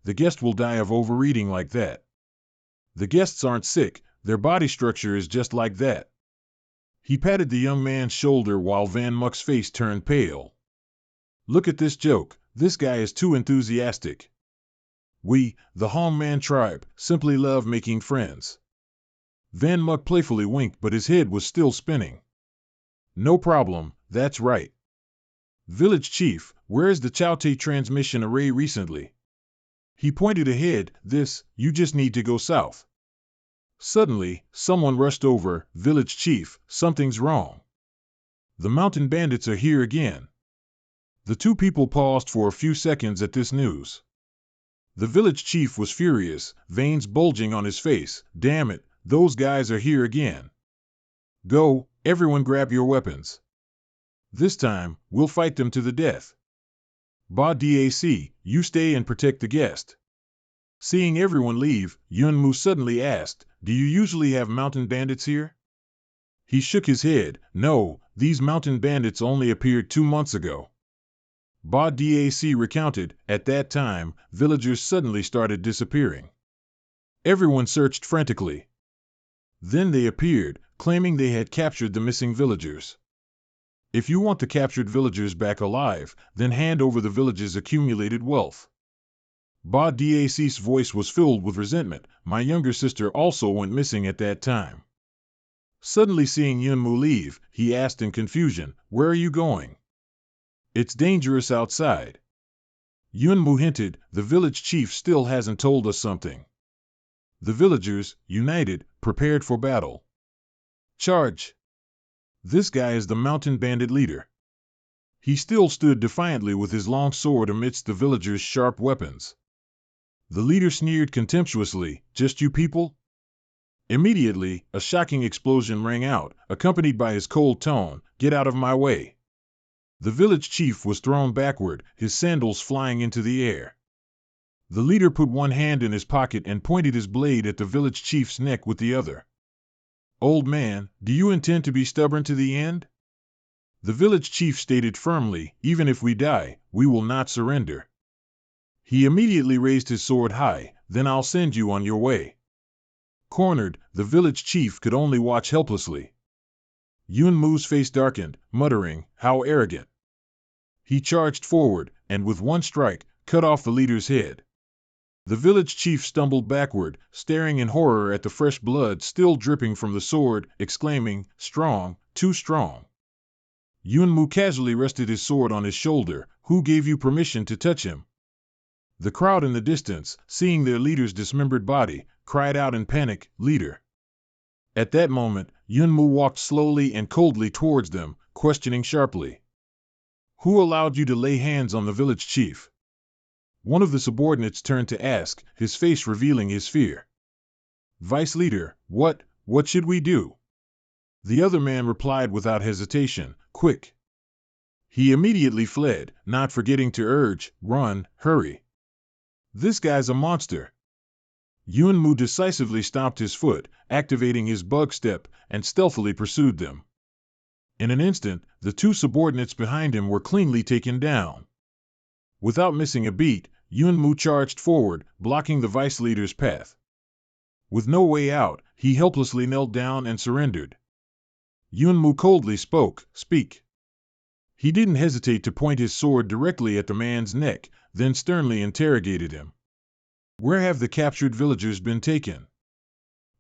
the guest will die of overeating like that. The guests aren't sick, their body structure is just like that." He patted the young man's shoulder while Van Muck's face turned pale. "Look at this joke, this guy is too enthusiastic. We, the Hongman tribe, simply love making friends." Van Muck playfully winked, but his head was still spinning. "No problem, that's right. Village chief, where is the Chaote transmission array recently?" He pointed ahead. You just need to go south." Suddenly, someone rushed over. "Village chief, something's wrong. The mountain bandits are here again." The two people paused for a few seconds at this news. The village chief was furious, veins bulging on his face. "Damn it, those guys are here again. Go, everyone grab your weapons. This time, we'll fight them to the death. Ba Dac, you stay and protect the guest." Seeing everyone leave, Yun Mu suddenly asked, "Do you usually have mountain bandits here?" He shook his head. "No, these mountain bandits only appeared 2 months ago." Ba Dac recounted, "At that time, villagers suddenly started disappearing. Everyone searched frantically. Then they appeared, claiming they had captured the missing villagers. If you want the captured villagers back alive, then hand over the village's accumulated wealth. Ba Dac's voice was filled with resentment. My younger sister also went missing at that time. Suddenly seeing Yunmu leave, he asked in confusion, "Where are you going?" "It's dangerous outside." Yunmu hinted, "The village chief still hasn't told us something." The villagers, united, prepared for battle. Charge! This guy is the mountain bandit leader. He still stood defiantly with his long sword amidst the villagers' sharp weapons. The leader sneered contemptuously, "Just you people?" Immediately, a shocking explosion rang out, accompanied by his cold tone, "Get out of my way." The village chief was thrown backward, his sandals flying into the air. The leader put one hand in his pocket and pointed his blade at the village chief's neck with the other. "Old man, do you intend to be stubborn to the end?" The village chief stated firmly, "Even if we die, we will not surrender." He immediately raised his sword high, "Then I'll send you on your way." Cornered, the village chief could only watch helplessly. Yunmu's face darkened, muttering, "How arrogant." He charged forward, and with one strike, cut off the leader's head. The village chief stumbled backward, staring in horror at the fresh blood still dripping from the sword, exclaiming, "Strong, too strong." Yunmu casually rested his sword on his shoulder. "Who gave you permission to touch him?" The crowd in the distance, seeing their leader's dismembered body, cried out in panic, "Leader!" At that moment, Yunmu walked slowly and coldly towards them, questioning sharply, "Who allowed you to lay hands on the village chief?" One of the subordinates turned to ask, his face revealing his fear. "Vice leader, what should we do?" The other man replied without hesitation, "Quick." He immediately fled, not forgetting to urge, "Run, hurry. This guy's a monster." Yunmu decisively stomped his foot, activating his bug step, and stealthily pursued them. In an instant, the two subordinates behind him were cleanly taken down. Without missing a beat, Yunmu charged forward, blocking the vice leader's path. With no way out, he helplessly knelt down and surrendered. Yunmu coldly spoke, "Speak." He didn't hesitate to point his sword directly at the man's neck, then sternly interrogated him. "Where have the captured villagers been taken?"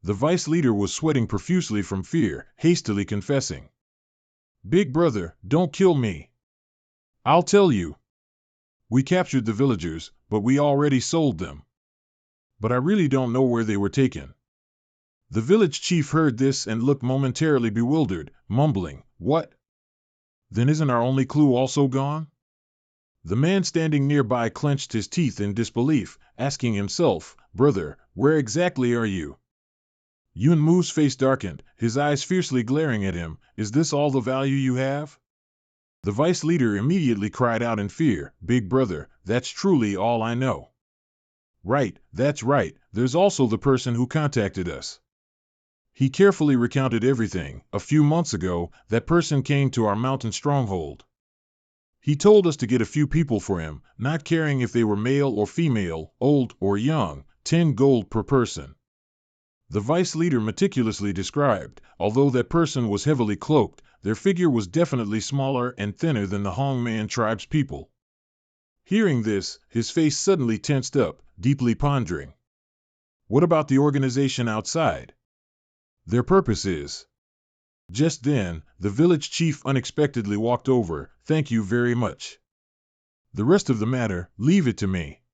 The vice leader was sweating profusely from fear, hastily confessing, "Big brother, don't kill me. I'll tell you. We captured the villagers, but we already sold them. But I really don't know where they were taken." The village chief heard this and looked momentarily bewildered, mumbling, "What? Then isn't our only clue also gone?" The man standing nearby clenched his teeth in disbelief, asking himself, "Brother, where exactly are you?" Yunmu's face darkened, his eyes fiercely glaring at him, "Is this all the value you have?" The vice leader immediately cried out in fear, "Big brother, that's truly all I know." "Right, that's right, there's also the person who contacted us." He carefully recounted everything. "A few months ago, that person came to our mountain stronghold. He told us to get a few people for him, not caring if they were male or female, old or young, 10 gold per person." The vice leader meticulously described, although that person was heavily cloaked, their figure was definitely smaller and thinner than the Hongman tribe's people. Hearing this, his face suddenly tensed up, deeply pondering. "What about the organization outside? Their purpose is—" Just then, the village chief unexpectedly walked over. "Thank you very much. The rest of the matter, leave it to me."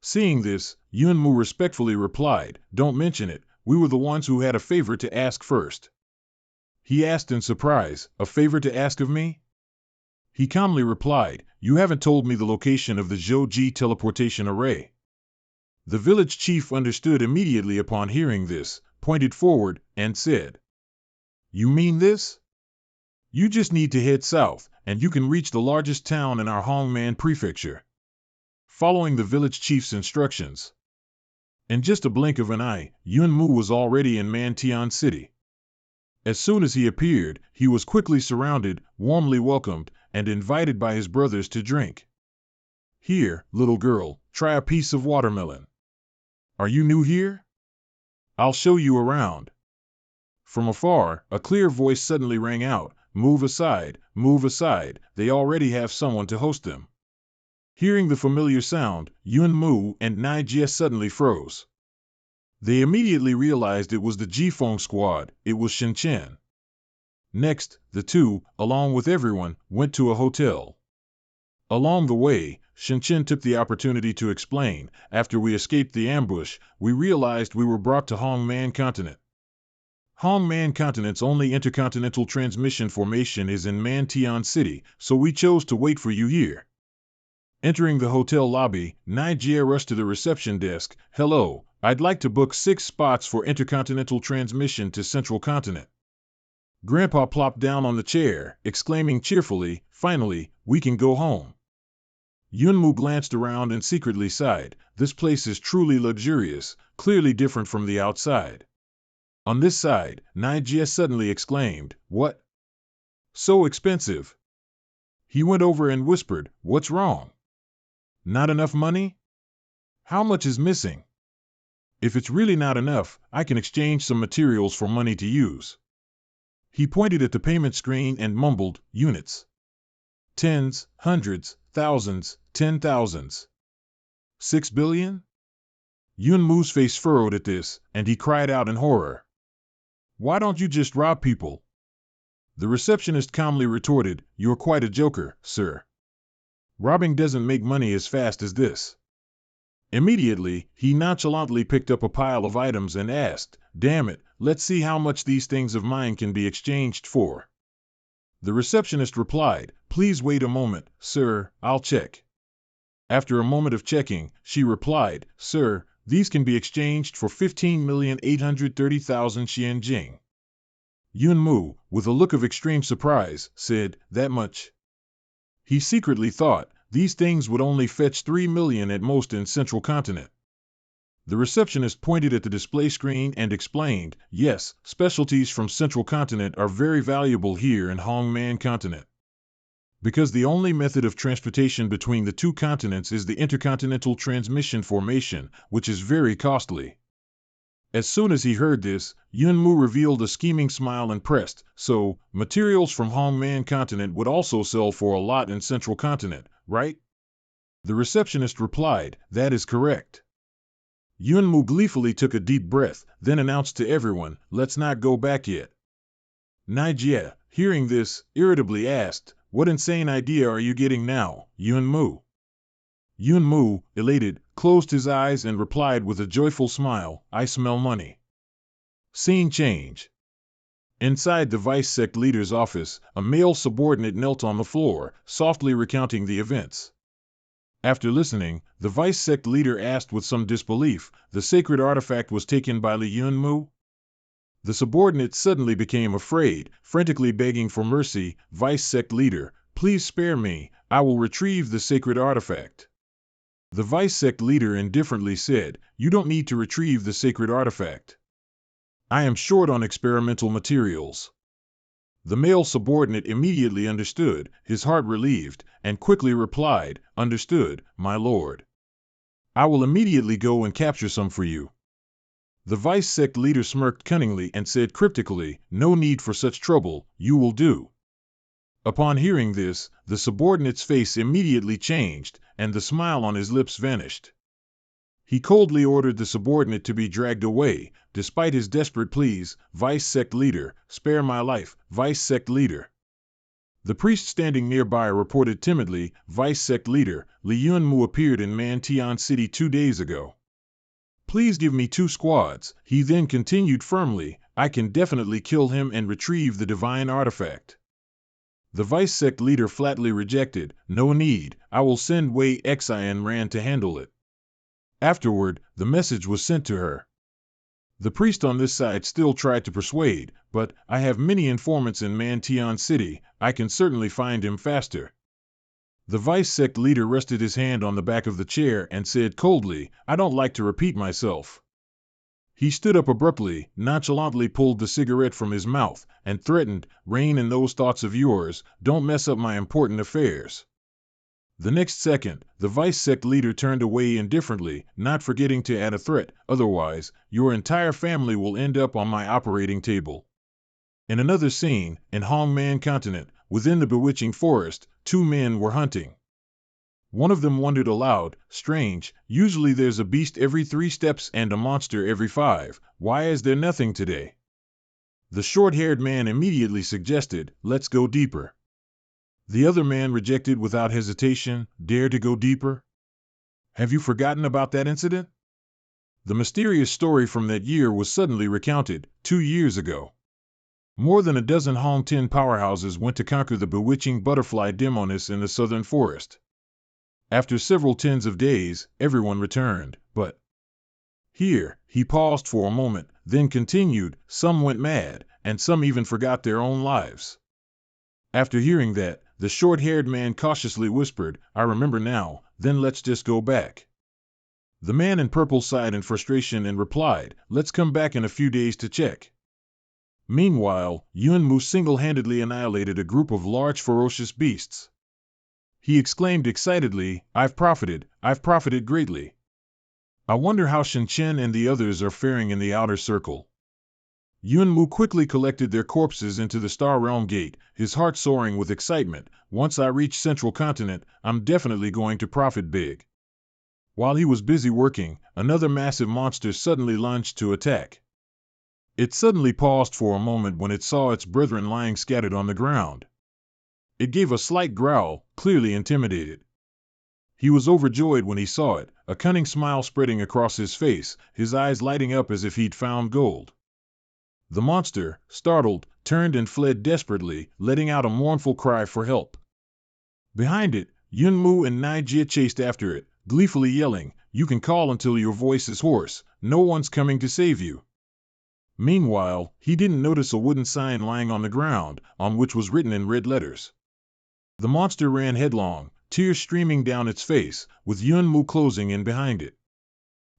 Seeing this, Yunmu respectfully replied, "Don't mention it, we were the ones who had a favor to ask first." He asked in surprise, "A favor to ask of me?" He calmly replied, "You haven't told me the location of the Zhouji teleportation array." The village chief understood immediately upon hearing this, pointed forward, and said, "You mean this? You just need to head south, and you can reach the largest town in our Hongman prefecture." Following the village chief's instructions, in just a blink of an eye, Yunmu was already in Mantian City. As soon as he appeared, he was quickly surrounded, warmly welcomed, and invited by his brothers to drink. "Here, little girl, try a piece of watermelon. Are you new here?" I'll show you around. From afar, a clear voice suddenly rang out, move aside, they already have someone to host them. Hearing the familiar sound, Yunmu and Naijie suddenly froze. They immediately realized it was the Jifeng squad, it was Shinchen. Next, the two, along with everyone, went to a hotel. Along the way, Shinchen took the opportunity to explain, after we escaped the ambush, we realized we were brought to Hongman Continent. Hongman Continent's only intercontinental transmission formation is in Mantian City, so we chose to wait for you here. Entering the hotel lobby, Naijie rushed to the reception desk. Hello, I'd like to book 6 spots for intercontinental transmission to Central Continent. Grandpa plopped down on the chair, exclaiming cheerfully, finally, we can go home. Yunmu glanced around and secretly sighed. This place is truly luxurious, clearly different from the outside. On this side, Naijie suddenly exclaimed, what? So expensive. He went over and whispered, what's wrong? Not enough money? How much is missing? If it's really not enough, I can exchange some materials for money to use. He pointed at the payment screen and mumbled, units. Tens, hundreds, thousands, 10,000s. 6 billion? Yunmu's face furrowed at this, and he cried out in horror. Why don't you just rob people? The receptionist calmly retorted, you're quite a joker, sir. Robbing doesn't make money as fast as this. Immediately, he nonchalantly picked up a pile of items and asked, damn it, let's see how much these things of mine can be exchanged for. The receptionist replied, please wait a moment, sir, I'll check. After a moment of checking, she replied, sir, these can be exchanged for 15,830,000 xianjing. Yunmu, with a look of extreme surprise, said, that much? He secretly thought, these things would only fetch 3 million at most in Central Continent. The receptionist pointed at the display screen and explained, yes, specialties from Central Continent are very valuable here in Hongman Continent. Because the only method of transportation between the two continents is the intercontinental transmission formation, which is very costly. As soon as he heard this, Yunmu revealed a scheming smile and pressed, so, materials from Hongman Continent would also sell for a lot in Central Continent, right? The receptionist replied, that is correct. Yunmu gleefully took a deep breath, then announced to everyone, let's not go back yet. Naijie, hearing this, irritably asked, what insane idea are you getting now, Yunmu? Yunmu, elated, closed his eyes and replied with a joyful smile, I smell money. Scene change. Inside the vice sect leader's office, a male subordinate knelt on the floor, softly recounting the events. After listening, the vice sect leader asked with some disbelief, the sacred artifact was taken by Li Yunmu? The subordinate suddenly became afraid, frantically begging for mercy, vice sect leader, please spare me, I will retrieve the sacred artifact. The vice sect leader indifferently said, you don't need to retrieve the sacred artifact. I am short on experimental materials. The male subordinate immediately understood, his heart relieved, and quickly replied, understood, my lord. I will immediately go and capture some for you. The vice sect leader smirked cunningly and said cryptically, no need for such trouble, you will do. Upon hearing this, the subordinate's face immediately changed, and the smile on his lips vanished. He coldly ordered the subordinate to be dragged away, despite his desperate pleas, vice sect leader, spare my life, vice sect leader. The priest standing nearby reported timidly, vice sect leader, Li Yunmu appeared in Mantian City 2 days ago. Please give me 2 squads, he then continued firmly, I can definitely kill him and retrieve the divine artifact. The vice sect leader flatly rejected, no need, I will send Wei Xian to handle it. Afterward, the message was sent to her. The priest on this side still tried to persuade, but, I have many informants in Mantian City, I can certainly find him faster. The vice sect leader rested his hand on the back of the chair and said coldly, I don't like to repeat myself. He stood up abruptly, nonchalantly pulled the cigarette from his mouth, and threatened, rein in those thoughts of yours, don't mess up my important affairs. The next second, the vice sect leader turned away indifferently, not forgetting to add a threat, otherwise, your entire family will end up on my operating table. In another scene, in Hongman Continent, within the bewitching forest, two men were hunting. One of them wondered aloud, strange, usually there's a beast every 3 steps and a monster every 5, why is there nothing today? The short-haired man immediately suggested, let's go deeper. The other man rejected without hesitation, dare to go deeper? Have you forgotten about that incident? The mysterious story from that year was suddenly recounted, 2 years ago. More than a dozen Hong Tin powerhouses went to conquer the bewitching butterfly demoness in the southern forest. After several tens of days, everyone returned, but here, he paused for a moment, then continued, some went mad, and some even forgot their own lives. After hearing that, the short-haired man cautiously whispered, I remember now, then let's just go back. The man in purple sighed in frustration and replied, let's come back in a few days to check. Meanwhile, Yun Mu single-handedly annihilated a group of large ferocious beasts. He exclaimed excitedly, I've profited greatly. I wonder how Shen Chen and the others are faring in the outer circle. Yun Mu quickly collected their corpses into the Star Realm Gate, his heart soaring with excitement. Once I reach Central Continent, I'm definitely going to profit big. While he was busy working, another massive monster suddenly lunged to attack. It suddenly paused for a moment when it saw its brethren lying scattered on the ground. It gave a slight growl, clearly intimidated. He was overjoyed when he saw it, a cunning smile spreading across his face, his eyes lighting up as if he'd found gold. The monster, startled, turned and fled desperately, letting out a mournful cry for help. Behind it, Yun Mu and Nai Jia chased after it, gleefully yelling, you can call until your voice is hoarse, no one's coming to save you. Meanwhile, he didn't notice a wooden sign lying on the ground, on which was written in red letters. The monster ran headlong, tears streaming down its face, with Yun Mu closing in behind it.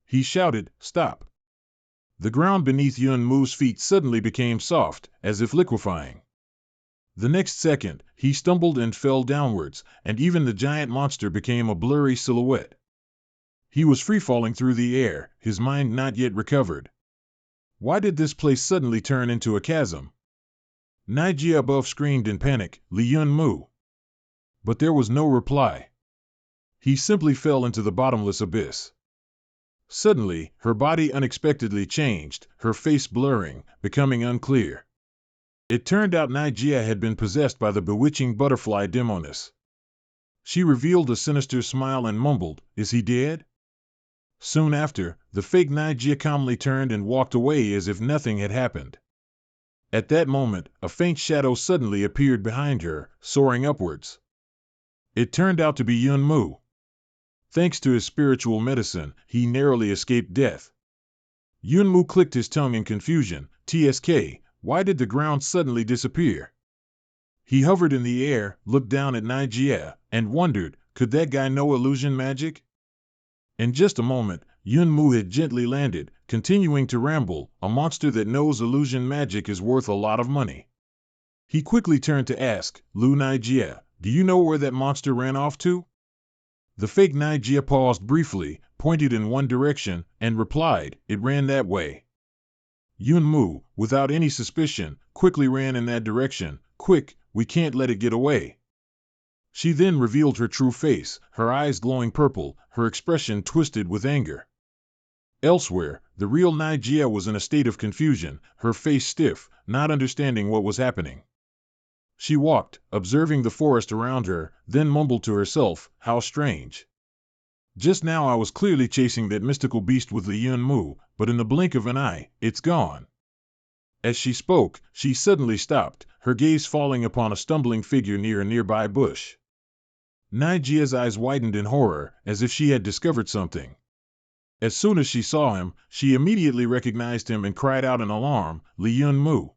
He shouted, stop. The ground beneath Yun Mu's feet suddenly became soft, as if liquefying. The next second, he stumbled and fell downwards, and even the giant monster became a blurry silhouette. He was free-falling through the air, his mind not yet recovered. Why did this place suddenly turn into a chasm? Naijia above screamed in panic, Li Yun Mu. But there was no reply. He simply fell into the bottomless abyss. Suddenly, her body unexpectedly changed, her face blurring, becoming unclear. It turned out Naijia had been possessed by the bewitching butterfly demoness. She revealed a sinister smile and mumbled, is he dead? Soon after, the fake Naijia calmly turned and walked away as if nothing had happened. At that moment, a faint shadow suddenly appeared behind her, soaring upwards. It turned out to be Yun Mu. Thanks to his spiritual medicine, he narrowly escaped death. Yun Mu clicked his tongue in confusion, TSK, why did the ground suddenly disappear? He hovered in the air, looked down at Naijia, and wondered, could that guy know illusion magic? In just a moment, Yun Mu had gently landed, continuing to ramble, a monster that knows illusion magic is worth a lot of money. He quickly turned to ask, Lu Naijia, do you know where that monster ran off to? The fake Naijia paused briefly, pointed in one direction, and replied, it ran that way. Yun Mu, without any suspicion, quickly ran in that direction, quick, we can't let it get away. She then revealed her true face, her eyes glowing purple, her expression twisted with anger. Elsewhere, the real Naijia was in a state of confusion, her face stiff, not understanding what was happening. She walked, observing the forest around her, then mumbled to herself, how strange. Just now I was clearly chasing that mystical beast with the Yun Mu, but in the blink of an eye, it's gone. As she spoke, she suddenly stopped, her gaze falling upon a stumbling figure near a nearby bush. Naijia's eyes widened in horror, as if she had discovered something. As soon as she saw him, she immediately recognized him and cried out in alarm, Li Yun Mu.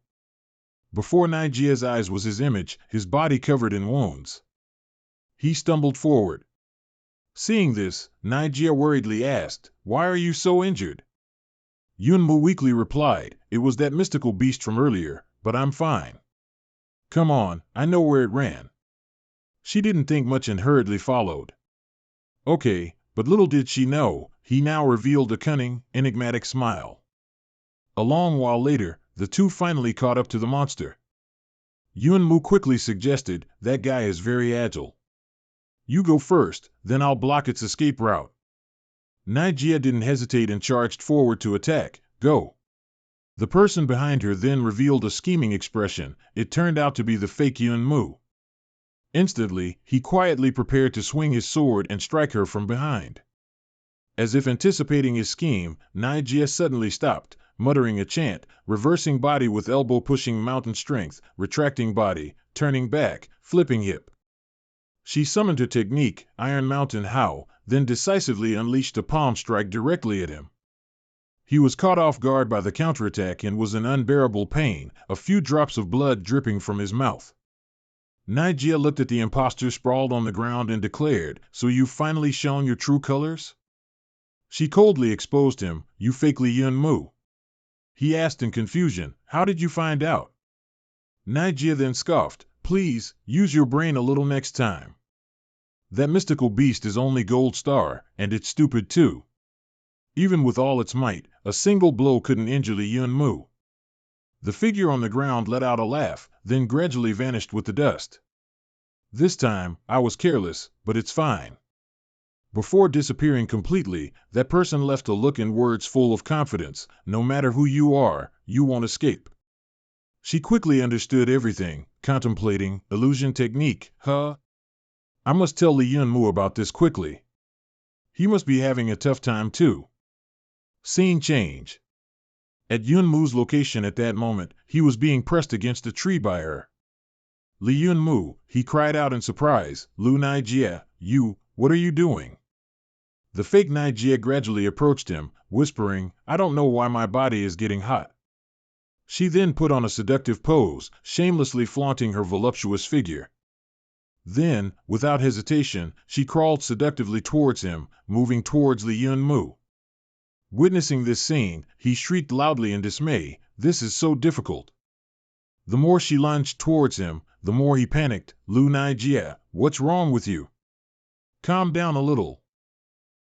Before Naijia's eyes was his image, his body covered in wounds. He stumbled forward. Seeing this, Naijia worriedly asked, why are you so injured? Yun Mu weakly replied, it was that mystical beast from earlier, but I'm fine. Come on, I know where it ran. She didn't think much and hurriedly followed. Okay, but little did she know, he now revealed a cunning, enigmatic smile. A long while later, the two finally caught up to the monster. Yunmu quickly suggested, that guy is very agile. You go first, then I'll block its escape route. Nigeria didn't hesitate and charged forward to attack. Go. The person behind her then revealed a scheming expression. It turned out to be the fake Yunmu. Instantly, he quietly prepared to swing his sword and strike her from behind. As if anticipating his scheme, Nigeria suddenly stopped, muttering a chant, reversing body with elbow pushing mountain strength, retracting body, turning back, flipping hip. She summoned her technique, Iron Mountain How, then decisively unleashed a palm strike directly at him. He was caught off guard by the counterattack and was in unbearable pain, a few drops of blood dripping from his mouth. Nigeria looked at the impostor sprawled on the ground and declared, "So you've finally shown your true colors?" She coldly exposed him, "You fakely Yunmu." He asked in confusion, "How did you find out?" Nigeria then scoffed, "Please, use your brain a little next time. That mystical beast is only Gold Star, and it's stupid too. Even with all its might, a single blow couldn't injure the Yunmu." The figure on the ground let out a laugh, then gradually vanished with the dust. "This time, I was careless, but it's fine." Before disappearing completely, that person left a look and words full of confidence. "No matter who you are, you won't escape." She quickly understood everything, contemplating, illusion technique, huh? I must tell Li Yunmu about this quickly. He must be having a tough time too. Scene change. At Yunmu's location at that moment, he was being pressed against a tree by her. "Li Yunmu," he cried out in surprise, "Lu Nigeria, what are you doing?" The fake Nigeria gradually approached him, whispering, "I don't know why my body is getting hot." She then put on a seductive pose, shamelessly flaunting her voluptuous figure. Then, without hesitation, she crawled seductively towards him, moving towards Li Yunmu. Witnessing this scene, he shrieked loudly in dismay, "This is so difficult." The more she lunged towards him, the more he panicked, "Lu Nigeria, what's wrong with you? Calm down a little."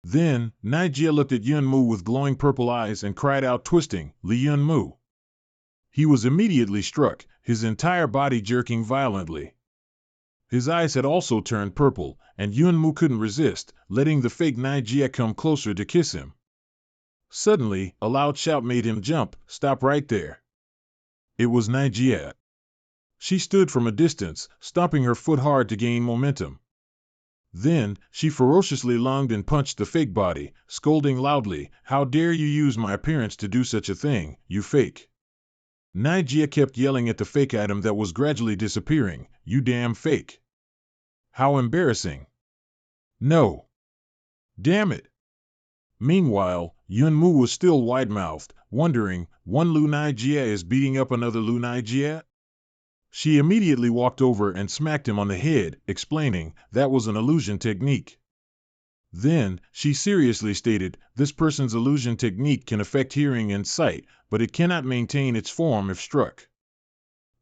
Then, Nigeria looked at Yunmu with glowing purple eyes and cried out, twisting, "Li Yunmu." He was immediately struck, his entire body jerking violently. His eyes had also turned purple, and Yunmu couldn't resist, letting the fake Nigeria come closer to kiss him. Suddenly, a loud shout made him jump, "Stop right there." It was Nigeria. She stood from a distance, stomping her foot hard to gain momentum. Then, she ferociously lunged and punched the fake body, scolding loudly, "How dare you use my appearance to do such a thing, you fake." Nigeria kept yelling at the fake item that was gradually disappearing, "You damn fake. How embarrassing. No. Damn it." Meanwhile, Yunmu was still wide-mouthed, wondering, one Lu Nigeria is beating up another Lu Nigeria? She immediately walked over and smacked him on the head, explaining, that was an illusion technique. Then, she seriously stated, this person's illusion technique can affect hearing and sight, but it cannot maintain its form if struck.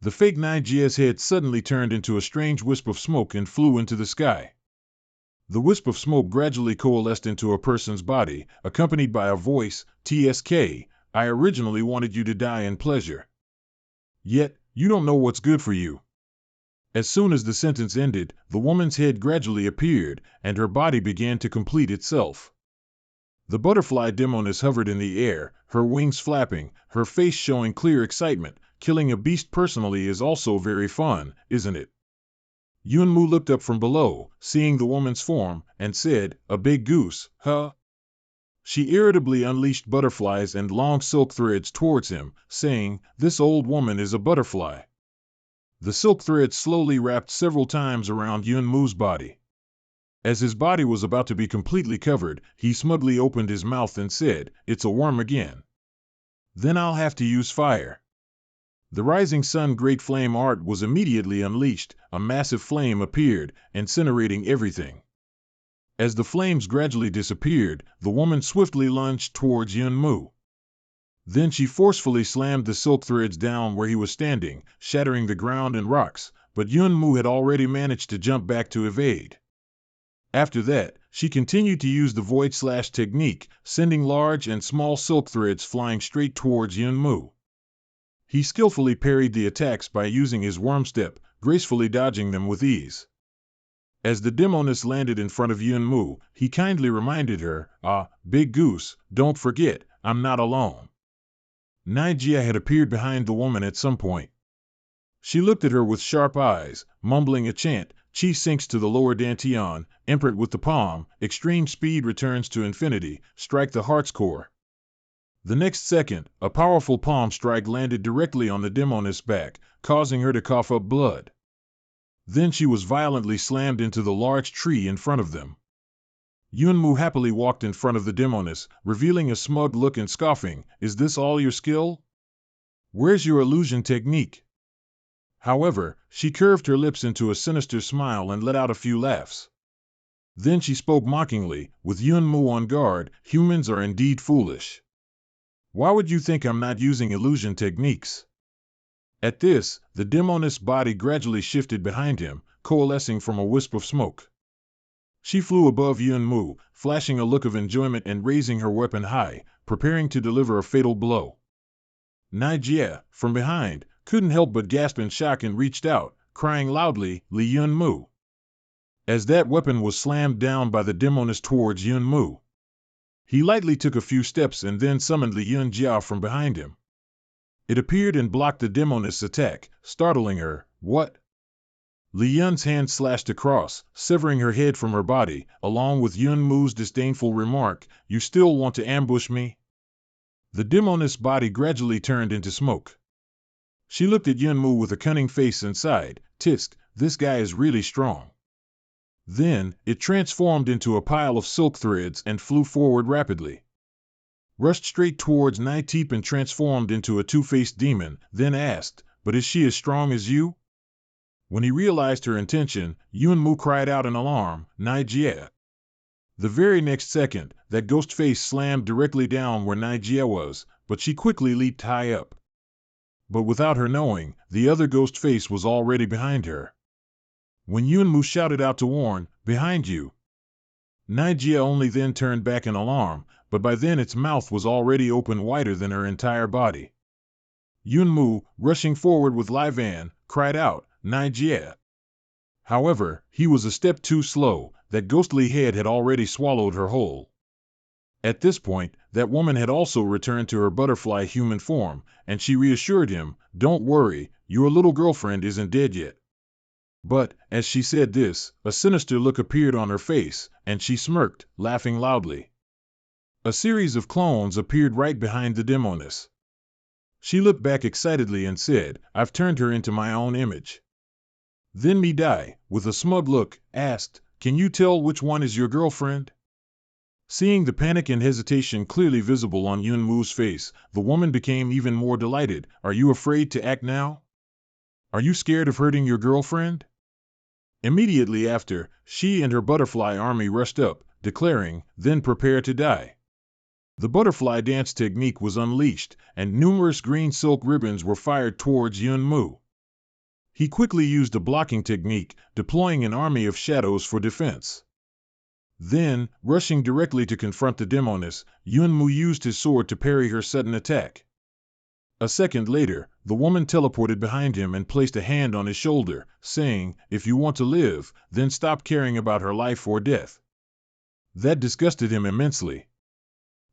The fake Nigeria's head suddenly turned into a strange wisp of smoke and flew into the sky. The wisp of smoke gradually coalesced into a person's body, accompanied by a voice, "TSK, I originally wanted you to die in pleasure. Yet, you don't know what's good for you." As soon as the sentence ended, the woman's head gradually appeared, and her body began to complete itself. The butterfly demoness hovered in the air, her wings flapping, her face showing clear excitement. Killing a beast personally is also very fun, isn't it? Yunmu looked up from below, seeing the woman's form, and said, "A big goose, huh?" She irritably unleashed butterflies and long silk threads towards him, saying, "This old woman is a butterfly." The silk threads slowly wrapped several times around Yunmu's body. As his body was about to be completely covered, he smugly opened his mouth and said, "It's a worm again. Then I'll have to use fire." The rising sun great flame art was immediately unleashed, a massive flame appeared, incinerating everything. As the flames gradually disappeared, the woman swiftly lunged towards Yunmu. Then she forcefully slammed the silk threads down where he was standing, shattering the ground and rocks, but Yunmu had already managed to jump back to evade. After that, she continued to use the void slash technique, sending large and small silk threads flying straight towards Yunmu. He skillfully parried the attacks by using his worm step, gracefully dodging them with ease. As the demoness landed in front of Yunmu, he kindly reminded her, Big Goose, don't forget, I'm not alone. Nijia had appeared behind the woman at some point. She looked at her with sharp eyes, mumbling a chant, Chi sinks to the lower dantian, imprint with the palm, extreme speed returns to infinity, strike the heart's core. The next second, a powerful palm strike landed directly on the demoness' back, causing her to cough up blood. Then she was violently slammed into the large tree in front of them. Yunmu happily walked in front of the demoness, revealing a smug look and scoffing, Is this all your skill? Where's your illusion technique? However, she curved her lips into a sinister smile and let out a few laughs. Then she spoke mockingly, with Yunmu on guard, humans are indeed foolish. Why would you think I'm not using illusion techniques? At this, the demoness' body gradually shifted behind him, coalescing from a wisp of smoke. She flew above Yunmu, flashing a look of enjoyment and raising her weapon high, preparing to deliver a fatal blow. Nijia, from behind, couldn't help but gasp in shock and reached out, crying loudly, Li Yunmu. As that weapon was slammed down by the demoness towards Yunmu, he lightly took a few steps and then summoned Li Yunjia from behind him. It appeared and blocked the demoness' attack, startling her. What? Li Yun's hand slashed across, severing her head from her body, along with Yunmu's disdainful remark, You still want to ambush me? The demoness' body gradually turned into smoke. She looked at Yunmu with a cunning face and sighed, Tisk, this guy is really strong. Then, it transformed into a pile of silk threads and flew forward rapidly. Rushed straight towards Niteep and transformed into a two-faced demon, then asked, But is she as strong as you? When he realized her intention, Yunmu cried out in alarm, Nijia. The very next second, that ghost face slammed directly down where Nijia was, but she quickly leaped high up. But without her knowing, the other ghost face was already behind her. When Yunmu shouted out to warn, Behind you! Nijia only then turned back in alarm, but by then its mouth was already open wider than her entire body. Yunmu, rushing forward with Livan, cried out, Nijia! However, he was a step too slow, that ghostly head had already swallowed her whole. At this point, that woman had also returned to her butterfly human form, and she reassured him, Don't worry, your little girlfriend isn't dead yet. But, as she said this, a sinister look appeared on her face, and she smirked, laughing loudly. A series of clones appeared right behind the demoness. She looked back excitedly and said, I've turned her into my own image. Then Midai, with a smug look, asked, Can you tell which one is your girlfriend? Seeing the panic and hesitation clearly visible on Yunmu's face, the woman became even more delighted. Are you afraid to act now? Are you scared of hurting your girlfriend? Immediately after, she and her butterfly army rushed up, declaring, Then prepare to die. The butterfly dance technique was unleashed, and numerous green silk ribbons were fired towards Yunmu. He quickly used a blocking technique, deploying an army of shadows for defense. Then, rushing directly to confront the demoness, Yunmu used his sword to parry her sudden attack. A second later, the woman teleported behind him and placed a hand on his shoulder, saying, If you want to live, then stop caring about her life or death. That disgusted him immensely.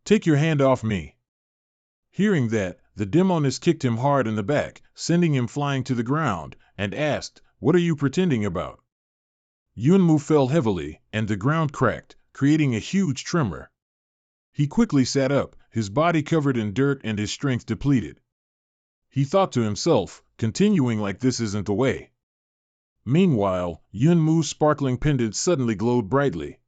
Take your hand off me. Hearing that, the demoness kicked him hard in the back, sending him flying to the ground, and asked, What are you pretending about? Yunmu fell heavily, and the ground cracked, creating a huge tremor. He quickly sat up, his body covered in dirt and his strength depleted. He thought to himself, continuing like this isn't the way. Meanwhile, Yunmu's sparkling pendant suddenly glowed brightly.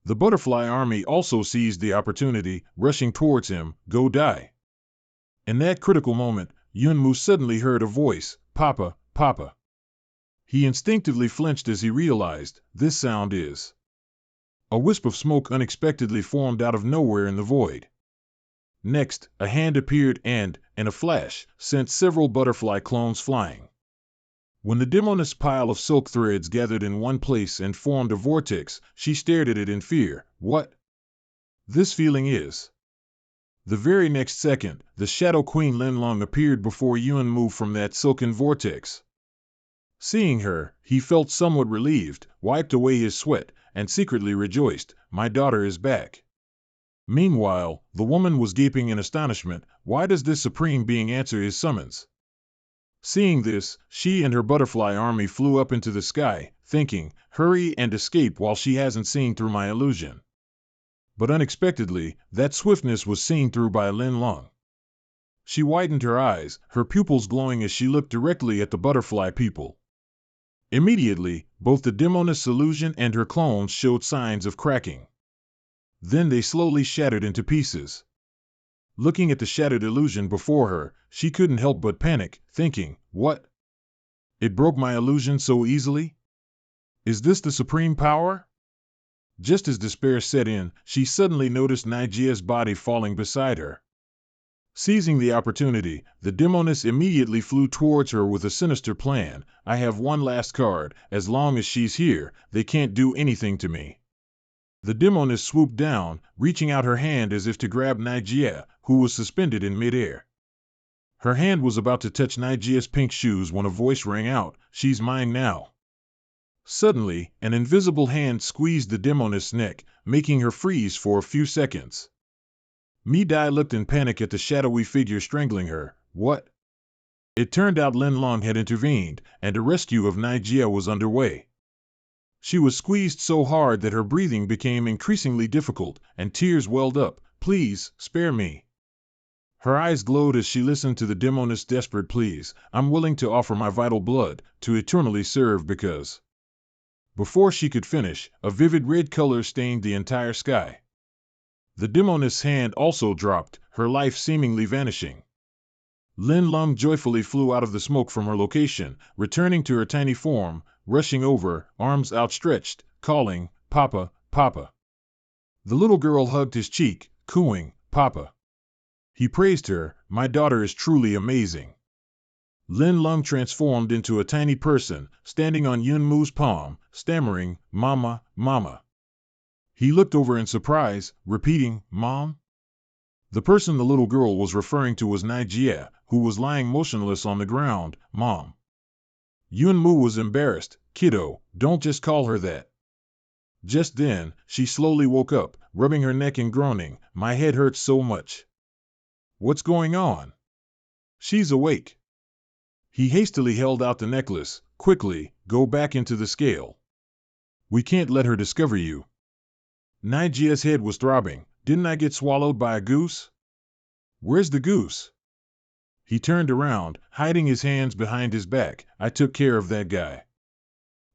The butterfly army also seized the opportunity, rushing towards him, Go die. In that critical moment, Yunmu suddenly heard a voice, Papa, Papa. He instinctively flinched as he realized, this sound is. A wisp of smoke unexpectedly formed out of nowhere in the void. Next, a hand appeared and, in a flash, sent several butterfly clones flying. When the demoness pile of silk threads gathered in one place and formed a vortex, she stared at it in fear. What this feeling is. The very next second, the Shadow Queen Linlong appeared before Yuanmu from that silken vortex. Seeing her, he felt somewhat relieved, wiped away his sweat, and secretly rejoiced. My daughter is back. Meanwhile, the woman was gaping in astonishment. Why does this supreme being answer his summons? Seeing this, she and her butterfly army flew up into the sky, thinking, hurry and escape while she hasn't seen through my illusion. But unexpectedly, that swiftness was seen through by Linlong. She widened her eyes, her pupils glowing as she looked directly at the butterfly people. Immediately, both the demoness illusion and her clones showed signs of cracking. Then they slowly shattered into pieces. Looking at the shattered illusion before her, she couldn't help but panic, thinking, what? It broke my illusion so easily? Is this the supreme power? Just as despair set in, she suddenly noticed Nigea's body falling beside her. Seizing the opportunity, the demoness immediately flew towards her with a sinister plan. I have one last card. As long as she's here, they can't do anything to me. The demoness swooped down, reaching out her hand as if to grab Nigea, who was suspended in midair. Her hand was about to touch Nigea's pink shoes when a voice rang out, she's mine now. Suddenly, an invisible hand squeezed the demoness' neck, making her freeze for a few seconds. Mi-Dai looked in panic at the shadowy figure strangling her. What? It turned out Linlong had intervened, and a rescue of Nigea was underway. She was squeezed so hard that her breathing became increasingly difficult, and tears welled up. Please, spare me. Her eyes glowed as she listened to the demoness' desperate pleas. I'm willing to offer my vital blood, to eternally serve because... Before she could finish, a vivid red color stained the entire sky. The demoness' hand also dropped, her life seemingly vanishing. Linlong joyfully flew out of the smoke from her location, returning to her tiny form, rushing over, arms outstretched, calling, Papa, Papa. The little girl hugged his cheek, cooing, Papa. He praised her, my daughter is truly amazing. Linlong transformed into a tiny person, standing on Yunmu's palm, stammering, Mama, Mama. He looked over in surprise, repeating, Mom? The person the little girl was referring to was Nigea, who was lying motionless on the ground. Mom. Yunmu was embarrassed. Kiddo, don't just call her that. Just then, she slowly woke up, rubbing her neck and groaning, my head hurts so much. What's going on? She's awake. He hastily held out the necklace. Quickly, go back into the scale. We can't let her discover you. Nigea's head was throbbing. Didn't I get swallowed by a goose? Where's the goose? He turned around, hiding his hands behind his back. I took care of that guy.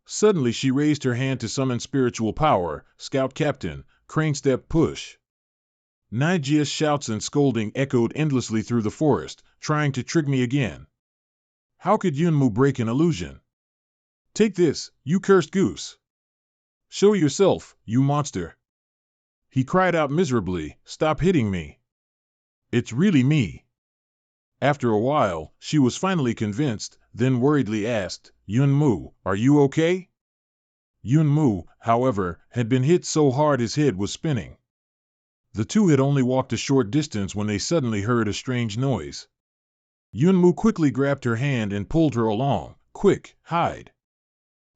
Suddenly she raised her hand to summon spiritual power. Scout Captain, crane step push. Nigea's shouts and scolding echoed endlessly through the forest, trying to trick me again. How could Yunmu break an illusion? Take this, you cursed goose. Show yourself, you monster. He cried out miserably, stop hitting me. It's really me. After a while, she was finally convinced, then worriedly asked, Yunmu, are you okay? Yunmu, however, had been hit so hard his head was spinning. The two had only walked a short distance when they suddenly heard a strange noise. Yunmu quickly grabbed her hand and pulled her along. Quick, hide.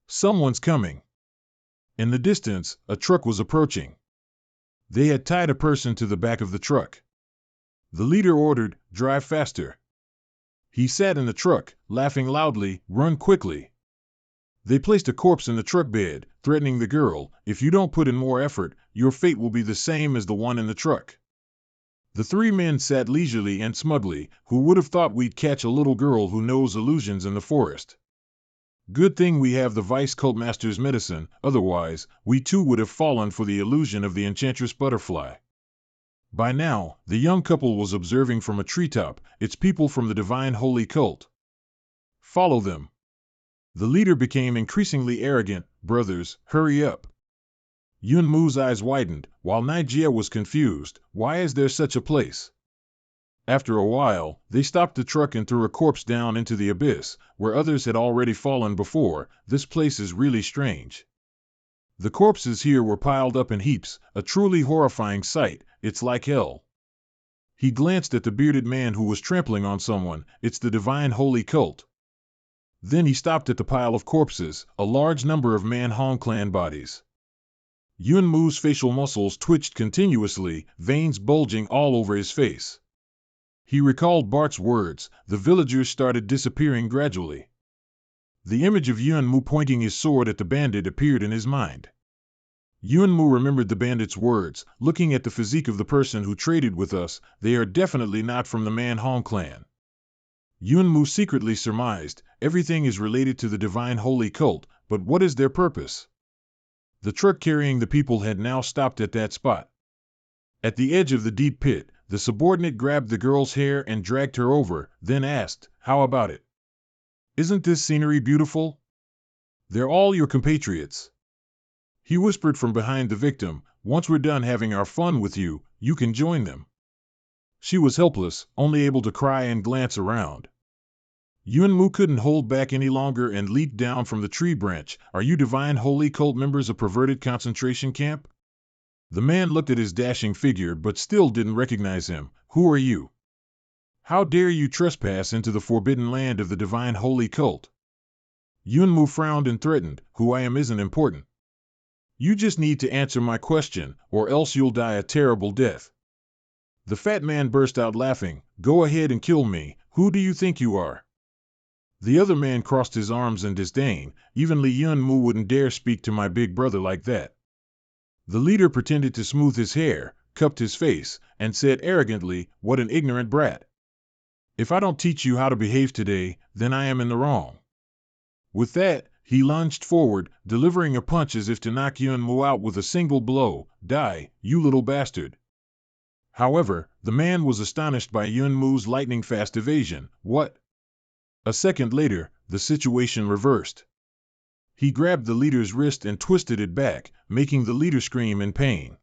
Someone's coming. In the distance, a truck was approaching. They had tied a person to the back of the truck. The leader ordered, drive faster. He sat in the truck, laughing loudly, run quickly. They placed a corpse in the truck bed, threatening the girl, if you don't put in more effort, your fate will be the same as the one in the truck. The three men sat leisurely and smugly. Who would have thought we'd catch a little girl who knows illusions in the forest? Good thing we have the Vice Cultmaster's medicine, otherwise, we too would have fallen for the illusion of the enchantress butterfly. By now, the young couple was observing from a treetop. It's people from the divine holy cult. Follow them. The leader became increasingly arrogant. Brothers, hurry up. Yunmu's eyes widened, while Nigea was confused. Why is there such a place? After a while, they stopped the truck and threw a corpse down into the abyss, where others had already fallen before. This place is really strange. The corpses here were piled up in heaps, a truly horrifying sight. It's like hell. He glanced at the bearded man who was trampling on someone. It's the divine holy cult. Then he stopped at the pile of corpses, a large number of Manhua clan bodies. Yunmu's facial muscles twitched continuously, veins bulging all over his face. He recalled Bart's words. The villagers started disappearing gradually. The image of Yunmu pointing his sword at the bandit appeared in his mind. Yunmu remembered the bandit's words. Looking at the physique of the person who traded with us, they are definitely not from the Manhua clan. Yunmu secretly surmised, everything is related to the divine holy cult, but what is their purpose? The truck carrying the people had now stopped at that spot. At the edge of the deep pit, the subordinate grabbed the girl's hair and dragged her over, then asked, "How about it? Isn't this scenery beautiful? They're all your compatriots." He whispered from behind the victim, "Once we're done having our fun with you, you can join them." She was helpless, only able to cry and glance around. Yunmu couldn't hold back any longer and leaped down from the tree branch. "Are you divine holy cult members of perverted concentration camp?" The man looked at his dashing figure but still didn't recognize him. "Who are you? How dare you trespass into the forbidden land of the divine holy cult?" Yunmu frowned and threatened, "Who I am isn't important. You just need to answer my question, or else you'll die a terrible death." The fat man burst out laughing. "Go ahead and kill me. Who do you think you are?" The other man crossed his arms in disdain. "Even Li Yunmu wouldn't dare speak to my big brother like that." The leader pretended to smooth his hair, cupped his face, and said arrogantly, "What an ignorant brat. If I don't teach you how to behave today, then I am in the wrong." With that, he lunged forward, delivering a punch as if to knock Yunmu out with a single blow. "Die, you little bastard." However, the man was astonished by Yunmu's lightning-fast evasion. "What?" A second later, the situation reversed. He grabbed the leader's wrist and twisted it back, making the leader scream in pain.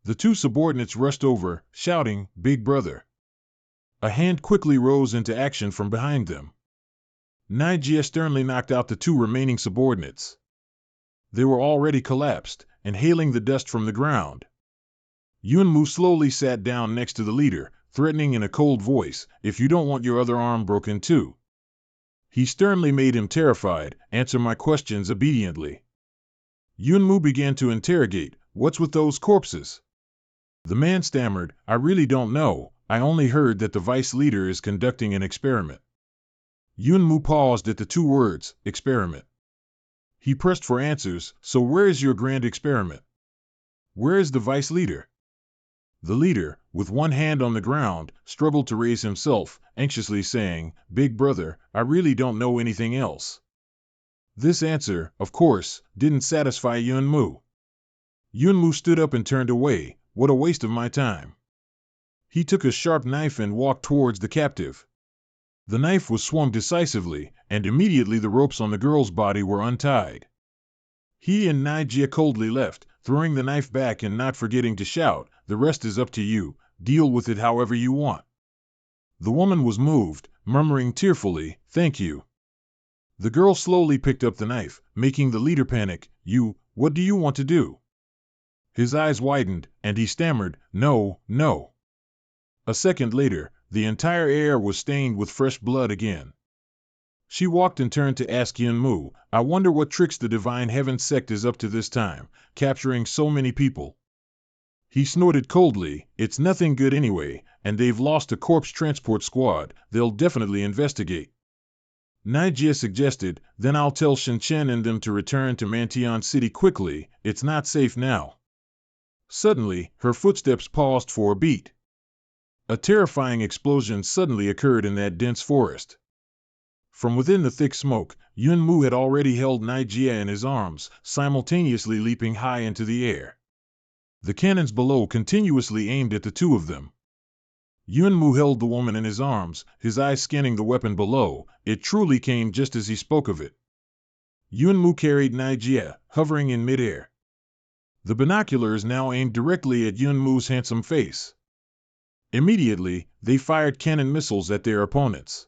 The two subordinates rushed over, shouting, "Big brother!" A hand quickly rose into action from behind them. Nigeria sternly knocked out the two remaining subordinates. They were already collapsed, inhaling the dust from the ground. Yunmu slowly sat down next to the leader, threatening in a cold voice, "If you don't want your other arm broken too." He sternly made him terrified. "Answer my questions obediently." Yunmu began to interrogate, "What's with those corpses?" The man stammered, "I really don't know. I only heard that the vice leader is conducting an experiment." Yunmu paused at the two words, "experiment." He pressed for answers. "So where is your grand experiment? Where is the vice leader?" The leader, with one hand on the ground, struggled to raise himself, anxiously saying, "Big brother, I really don't know anything else." This answer, of course, didn't satisfy Yunmu. Yunmu stood up and turned away. "What a waste of my time." He took a sharp knife and walked towards the captive. The knife was swung decisively, and immediately the ropes on the girl's body were untied. He and Nigeria coldly left, throwing the knife back and not forgetting to shout, "The rest is up to you. Deal with it however you want." The woman was moved, murmuring tearfully, "Thank you." The girl slowly picked up the knife, making the leader panic. What do you want to do?" His eyes widened, and he stammered, "No, no." A second later, the entire air was stained with fresh blood again. She walked and turned to ask Yunmu, "I wonder what tricks the Divine Heaven sect is up to this time, capturing so many people." He snorted coldly, "It's nothing good anyway, and they've lost a corpse transport squad. They'll definitely investigate." Nigeria suggested, "Then I'll tell Shinchen and them to return to Mantian City quickly. It's not safe now." Suddenly, her footsteps paused for a beat. A terrifying explosion suddenly occurred in that dense forest. From within the thick smoke, Yunmu had already held Nigeria in his arms, simultaneously leaping high into the air. The cannons below continuously aimed at the two of them. Yunmu held the woman in his arms, his eyes scanning the weapon below. It truly came just as he spoke of it. Yunmu carried Nigeria, hovering in midair. The binoculars now aimed directly at Yunmu's handsome face. Immediately, they fired cannon missiles at their opponents.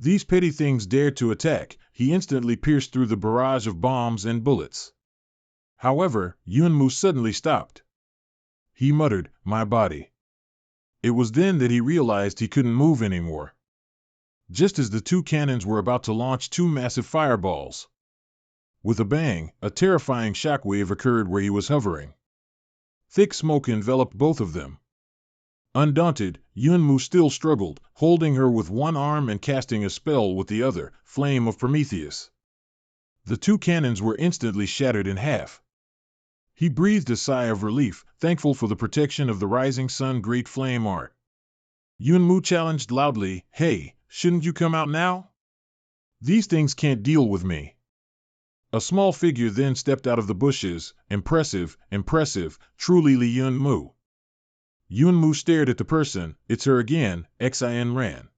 These petty things dared to attack, he instantly pierced through the barrage of bombs and bullets. However, Yunmu suddenly stopped. He muttered, "My body." It was then that he realized he couldn't move anymore. Just as the two cannons were about to launch two massive fireballs. With a bang, a terrifying shockwave occurred where he was hovering. Thick smoke enveloped both of them. Undaunted, Yunmu still struggled, holding her with one arm and casting a spell with the other, Flame of Prometheus. The two cannons were instantly shattered in half. He breathed a sigh of relief, thankful for the protection of the rising sun great flame art. Yunmu challenged loudly, "Hey, shouldn't you come out now? These things can't deal with me." A small figure then stepped out of the bushes, impressive, truly Li Yunmu. Yunmu stared at the person. "It's her again, Xin-Ran."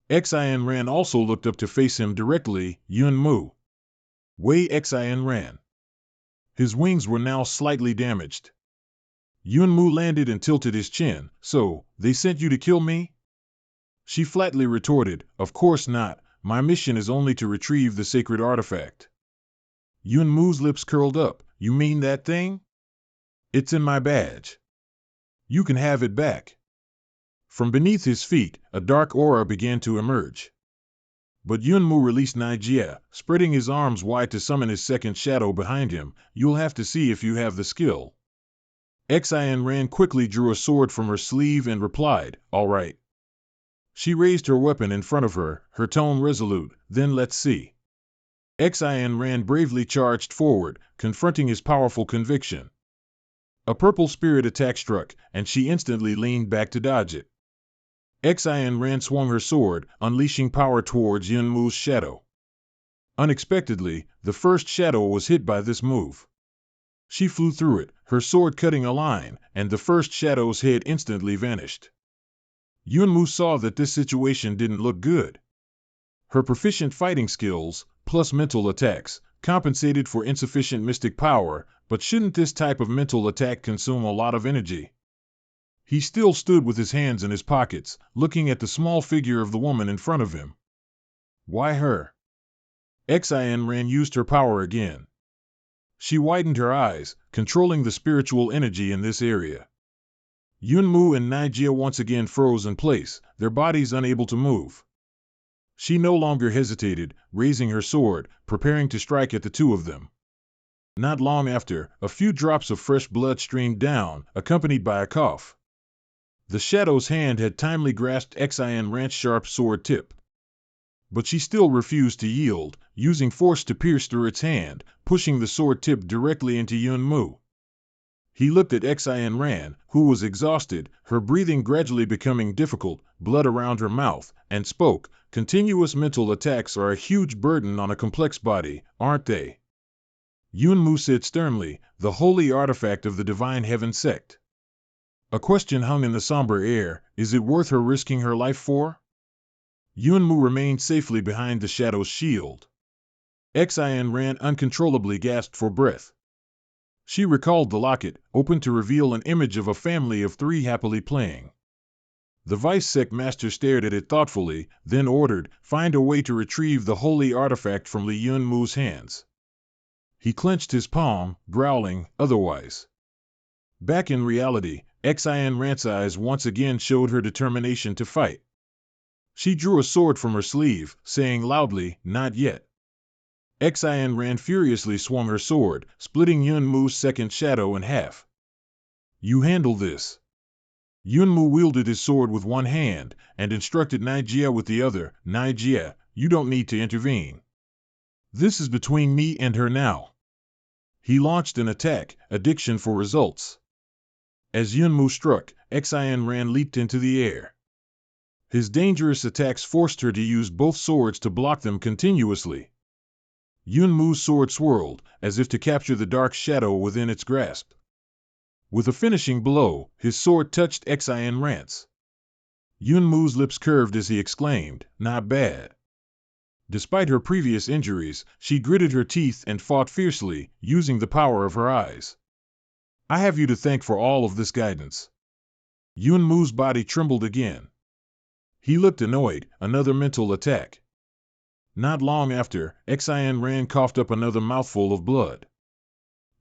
Xin-Ran also looked up to face him directly. "Yunmu. Wei Xin-Ran." His wings were now slightly damaged. Yunmu landed and tilted his chin. "So, they sent you to kill me?" She flatly retorted, "Of course not, my mission is only to retrieve the sacred artifact." Yunmu's lips curled up. "You mean that thing? It's in my badge. You can have it back." From beneath his feet, a dark aura began to emerge. But Yunmu released Nijia, spreading his arms wide to summon his second shadow behind him. "You'll have to see if you have the skill." Xin-Ran quickly drew a sword from her sleeve and replied, "All right." She raised her weapon in front of her, her tone resolute. "Then let's see." Xin-Ran bravely charged forward, confronting his powerful conviction. A purple spirit attack struck, and she instantly leaned back to dodge it. Xin-Ran swung her sword, unleashing power towards Yunmu's shadow. Unexpectedly, the first shadow was hit by this move. She flew through it, her sword cutting a line, and the first shadow's head instantly vanished. Yunmu saw that this situation didn't look good. Her proficient fighting skills, plus mental attacks, compensated for insufficient mystic power, but shouldn't this type of mental attack consume a lot of energy? He still stood with his hands in his pockets, looking at the small figure of the woman in front of him. Why her? Xin-Ran used her power again. She widened her eyes, controlling the spiritual energy in this area. Yunmu and Nijia once again froze in place, their bodies unable to move. She no longer hesitated, raising her sword, preparing to strike at the two of them. Not long after, a few drops of fresh blood streamed down, accompanied by a cough. The Shadow's hand had timely grasped Xin-Ran's sharp sword tip. But she still refused to yield, using force to pierce through its hand, pushing the sword tip directly into Yunmu. He looked at Xin-Ran, who was exhausted, her breathing gradually becoming difficult, blood around her mouth, and spoke, "Continuous mental attacks are a huge burden on a complex body, aren't they?" Yunmu said sternly, "The holy artifact of the Divine Heaven sect." A question hung in the somber air, is it worth her risking her life for? Yunmu remained safely behind the Shadow's shield. Xin-Ran uncontrollably gasped for breath. She recalled the locket, open to reveal an image of a family of 3 happily playing. The Vice Sect Master stared at it thoughtfully, then ordered, "Find a way to retrieve the holy artifact from Li Yunmu's hands." He clenched his palm, growling, "Otherwise." Back in reality, Xin-Ran's eyes once again showed her determination to fight. She drew a sword from her sleeve, saying loudly, "Not yet." Xin-Ran furiously swung her sword, splitting Yunmu's second shadow in half. "You handle this." Yunmu wielded his sword with one hand, and instructed Nijia with the other, "Nijia, you don't need to intervene. This is between me and her now." He launched an attack, addiction for results. As Yunmu struck, Xin-Ran leaped into the air. His dangerous attacks forced her to use both swords to block them continuously. Yunmu's sword swirled, as if to capture the dark shadow within its grasp. With a finishing blow, his sword touched Xin-Ran's. Yunmu's lips curved as he exclaimed, "Not bad." Despite her previous injuries, she gritted her teeth and fought fiercely, using the power of her eyes. "I have you to thank for all of this guidance." Yunmu's body trembled again. He looked annoyed, another mental attack. Not long after, SSS-Rank coughed up another mouthful of blood.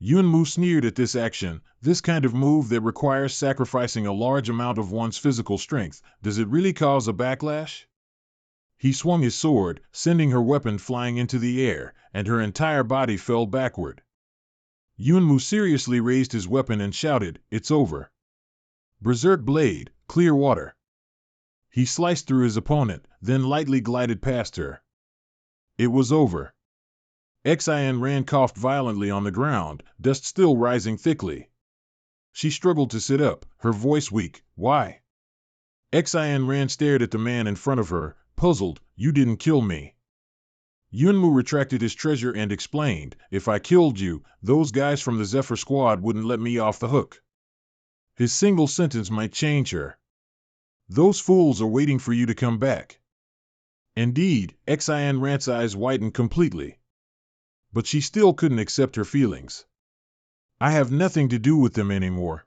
Yunmu sneered at this action. This kind of move that requires sacrificing a large amount of one's physical strength, does it really cause a backlash? He swung his sword, sending her weapon flying into the air, and her entire body fell backward. Yunmu seriously raised his weapon and shouted, "It's over." Berserk blade, clear water. He sliced through his opponent, then lightly glided past her. It was over. SSS-Rank coughed violently on the ground, dust still rising thickly. She struggled to sit up, her voice weak. "Why?" SSS-Rank stared at the man in front of her, puzzled. "You didn't kill me." Yunmu retracted his treasure and explained, "If I killed you, those guys from the Zephyr squad wouldn't let me off the hook." His single sentence might change her. "Those fools are waiting for you to come back." Indeed, SSS-Rank's eyes widened completely. But she still couldn't accept her feelings. "I have nothing to do with them anymore."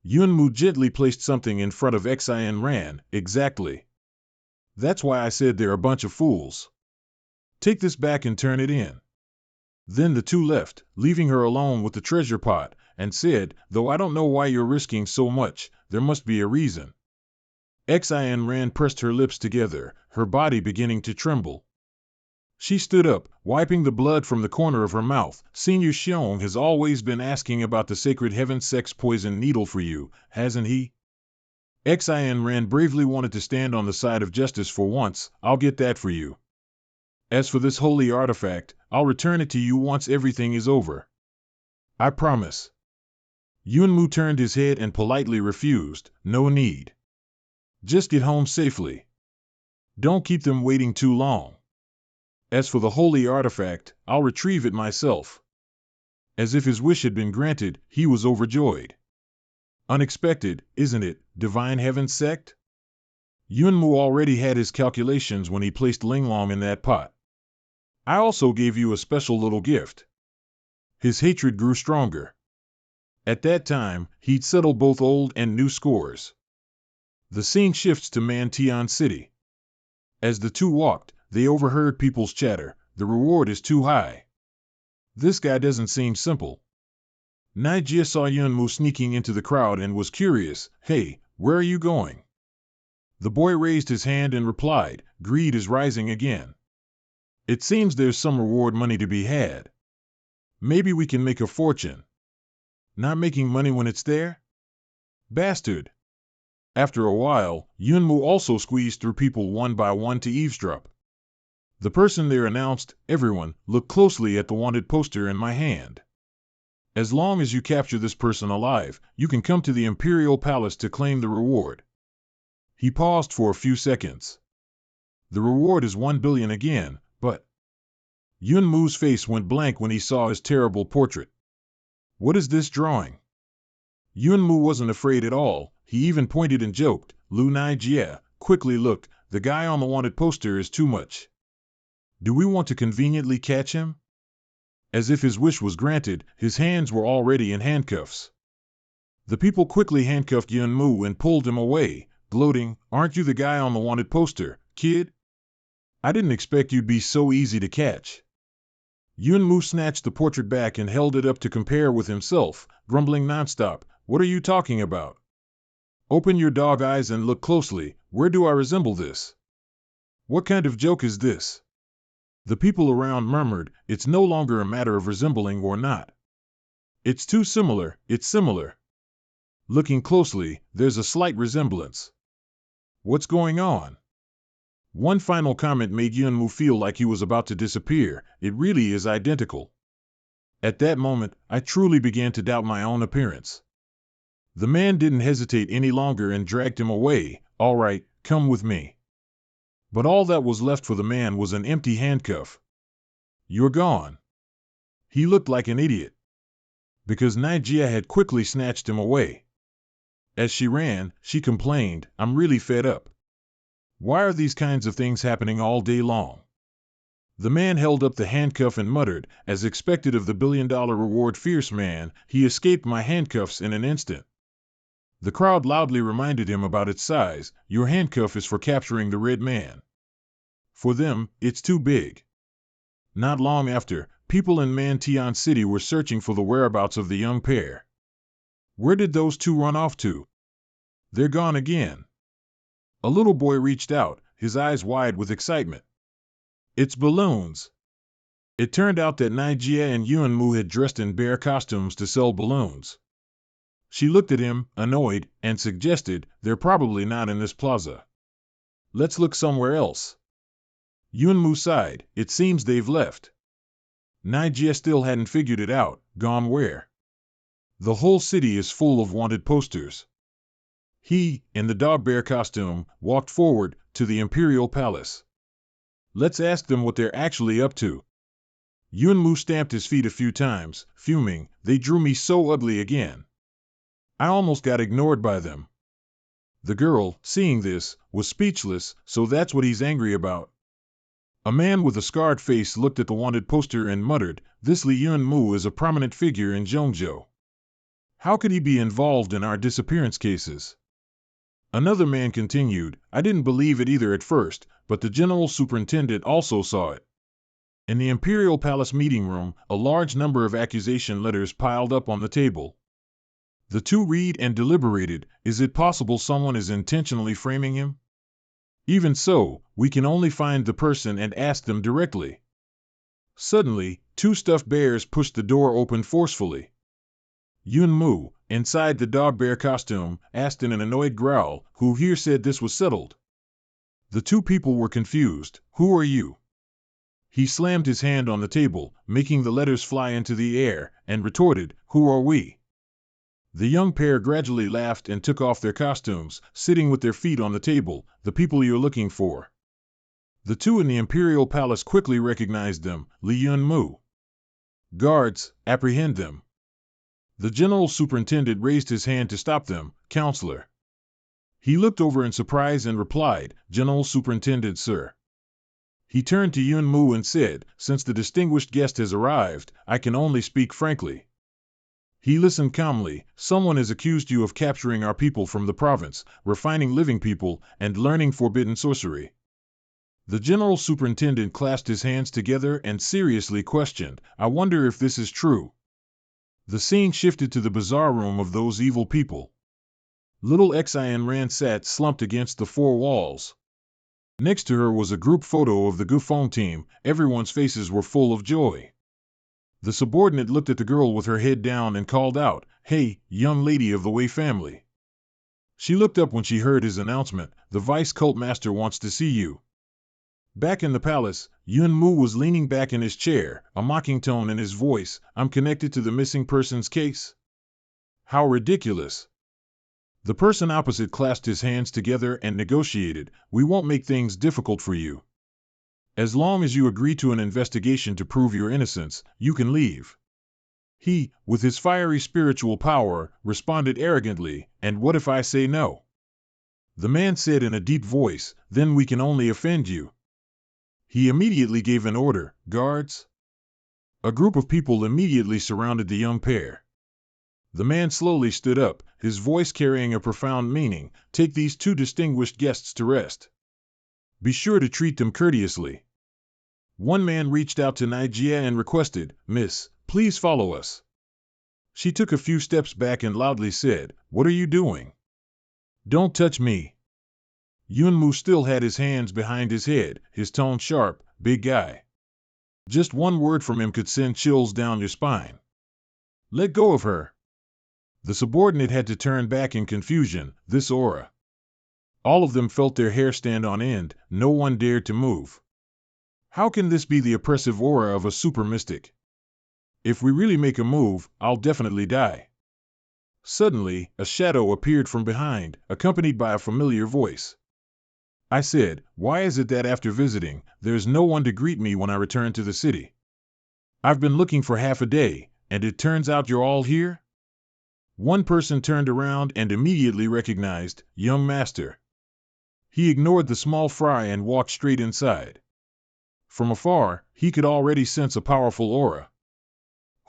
Yunmu gently placed something in front of SSS-Rank. "Exactly. That's why I said they're a bunch of fools. Take this back and turn it in." Then the two left, leaving her alone with the treasure pot, and said, "Though I don't know why you're risking so much, there must be a reason." SSS-Rank pressed her lips together, her body beginning to tremble. She stood up, wiping the blood from the corner of her mouth. "Senior Xiong has always been asking about the sacred heaven sex poison needle for you, hasn't he?" SSS-Rank bravely wanted to stand on the side of justice for once. "I'll get that for you. As for this holy artifact, I'll return it to you once everything is over. I promise." Yunmu turned his head and politely refused. "No need. Just get home safely. Don't keep them waiting too long. As for the holy artifact, I'll retrieve it myself." As if his wish had been granted, he was overjoyed. Unexpected, isn't it, Divine Heaven Sect? Yunmu already had his calculations when he placed Linglong in that pot. "I also gave you a special little gift." His hatred grew stronger. At that time, he'd settled both old and new scores. The scene shifts to Mantian City. As the two walked, they overheard people's chatter. "The reward is too high. This guy doesn't seem simple." Naijia saw Yunmu sneaking into the crowd and was curious. "Hey, where are you going?" The boy raised his hand and replied, "Greed is rising again. It seems there's some reward money to be had. Maybe we can make a fortune." "Not making money when it's there? Bastard." After a while, Yunmu also squeezed through people one by one to eavesdrop. The person there announced, "Everyone, look closely at the wanted poster in my hand. As long as you capture this person alive, you can come to the Imperial Palace to claim the reward." He paused for a few seconds. "The reward is 1 billion again, but..." Yunmu's face went blank when he saw his terrible portrait. "What is this drawing?" Yunmu wasn't afraid at all. He even pointed and joked. Lu Naijie quickly looked. "The guy on the wanted poster is too much. Do we want to conveniently catch him?" As if his wish was granted, his hands were already in handcuffs. The people quickly handcuffed Yunmu and pulled him away, gloating, "Aren't you the guy on the wanted poster, kid? I didn't expect you'd be so easy to catch." Yunmu snatched the portrait back and held it up to compare with himself, grumbling nonstop. "What are you talking about? Open your dog eyes and look closely. Where do I resemble this? What kind of joke is this?" The people around murmured, "It's no longer a matter of resembling or not. It's too similar, it's similar. Looking closely, there's a slight resemblance. What's going on?" One final comment made Yunmu feel like he was about to disappear. "It really is identical." At that moment, I truly began to doubt my own appearance. The man didn't hesitate any longer and dragged him away. "All right, come with me." But all that was left for the man was an empty handcuff. "You're gone." He looked like an idiot. Because Naijia had quickly snatched him away. As she ran, she complained, "I'm really fed up. Why are these kinds of things happening all day long?" The man held up the handcuff and muttered, "As expected of the billion-dollar reward fierce man, he escaped my handcuffs in an instant." The crowd loudly reminded him about its size. Your handcuff is for capturing the red man. For them, it's too big. Not long after, people in Mantian City were searching for the whereabouts of the young pair. Where did those two run off to? They're gone again. A little boy reached out, his eyes wide with excitement. It's balloons. It turned out that Nijia and Yuanmu had dressed in bear costumes to sell balloons. She looked at him, annoyed, and suggested, they're probably not in this plaza. Let's look somewhere else. Yuanmu sighed, it seems they've left. Nijia still hadn't figured it out, gone where? The whole city is full of wanted posters. He, in the dog bear costume, walked forward to the Imperial Palace. Let's ask them what they're actually up to. Yuanmu stamped his feet a few times, fuming, they drew me so ugly again. I almost got ignored by them. The girl, seeing this, was speechless, so that's what he's angry about. A man with a scarred face looked at the wanted poster and muttered, this Li Yuanmu is a prominent figure in Zhongzhou. How could he be involved in our disappearance cases? Another man continued, I didn't believe it either at first, but the general superintendent also saw it. In the Imperial Palace meeting room, a large number of accusation letters piled up on the table. The two read and deliberated, is it possible someone is intentionally framing him? Even so, we can only find the person and ask them directly. Suddenly, two stuffed bears pushed the door open forcefully. Yuanmu, inside the dog bear costume, asked in an annoyed growl, who here said this was settled? The two people were confused, who are you? He slammed his hand on the table, making the letters fly into the air, and retorted, who are we? The young pair gradually laughed and took off their costumes, sitting with their feet on the table, the people you're looking for. The two in the Imperial Palace quickly recognized them, Li Yuanmu. Guards, apprehend them. The general superintendent raised his hand to stop them, Counselor. He looked over in surprise and replied, General Superintendent, sir. He turned to Yuanmu and said, since the distinguished guest has arrived, I can only speak frankly. He listened calmly, someone has accused you of capturing our people from the province, refining living people, and learning forbidden sorcery. The general superintendent clasped his hands together and seriously questioned, I wonder if this is true. The scene shifted to the bazaar room of those evil people. Little Xian Ran sat slumped against the four walls. Next to her was a group photo of the Gufeng team, everyone's faces were full of joy. The subordinate looked at the girl with her head down and called out, Hey, young lady of the Wei family. She looked up when she heard his announcement, the vice cult master wants to see you. Back in the palace, Yuanmu was leaning back in his chair, a mocking tone in his voice, I'm connected to the missing persons case? How ridiculous. The person opposite clasped his hands together and negotiated, we won't make things difficult for you. As long as you agree to an investigation to prove your innocence, you can leave. He, with his fiery spiritual power, responded arrogantly, and what if I say no? The man said in a deep voice, then we can only offend you. He immediately gave an order, guards. A group of people immediately surrounded the young pair. The man slowly stood up, his voice carrying a profound meaning, take these two distinguished guests to rest. Be sure to treat them courteously. One man reached out to Nijia and requested, Miss, please follow us. She took a few steps back and loudly said, what are you doing? Don't touch me. Yuanmu still had his hands behind his head, his tone sharp, big guy. Just one word from him could send chills down your spine. Let go of her. The subordinate had to turn back in confusion, this aura. All of them felt their hair stand on end, no one dared to move. How can this be the oppressive aura of a super mystic? If we really make a move, I'll definitely die. Suddenly, a shadow appeared from behind, accompanied by a familiar voice. I said, why is it that after visiting, there's no one to greet me when I return to the city? I've been looking for half a day, and it turns out you're all here? One person turned around and immediately recognized, young master. He ignored the small fry and walked straight inside. From afar, he could already sense a powerful aura.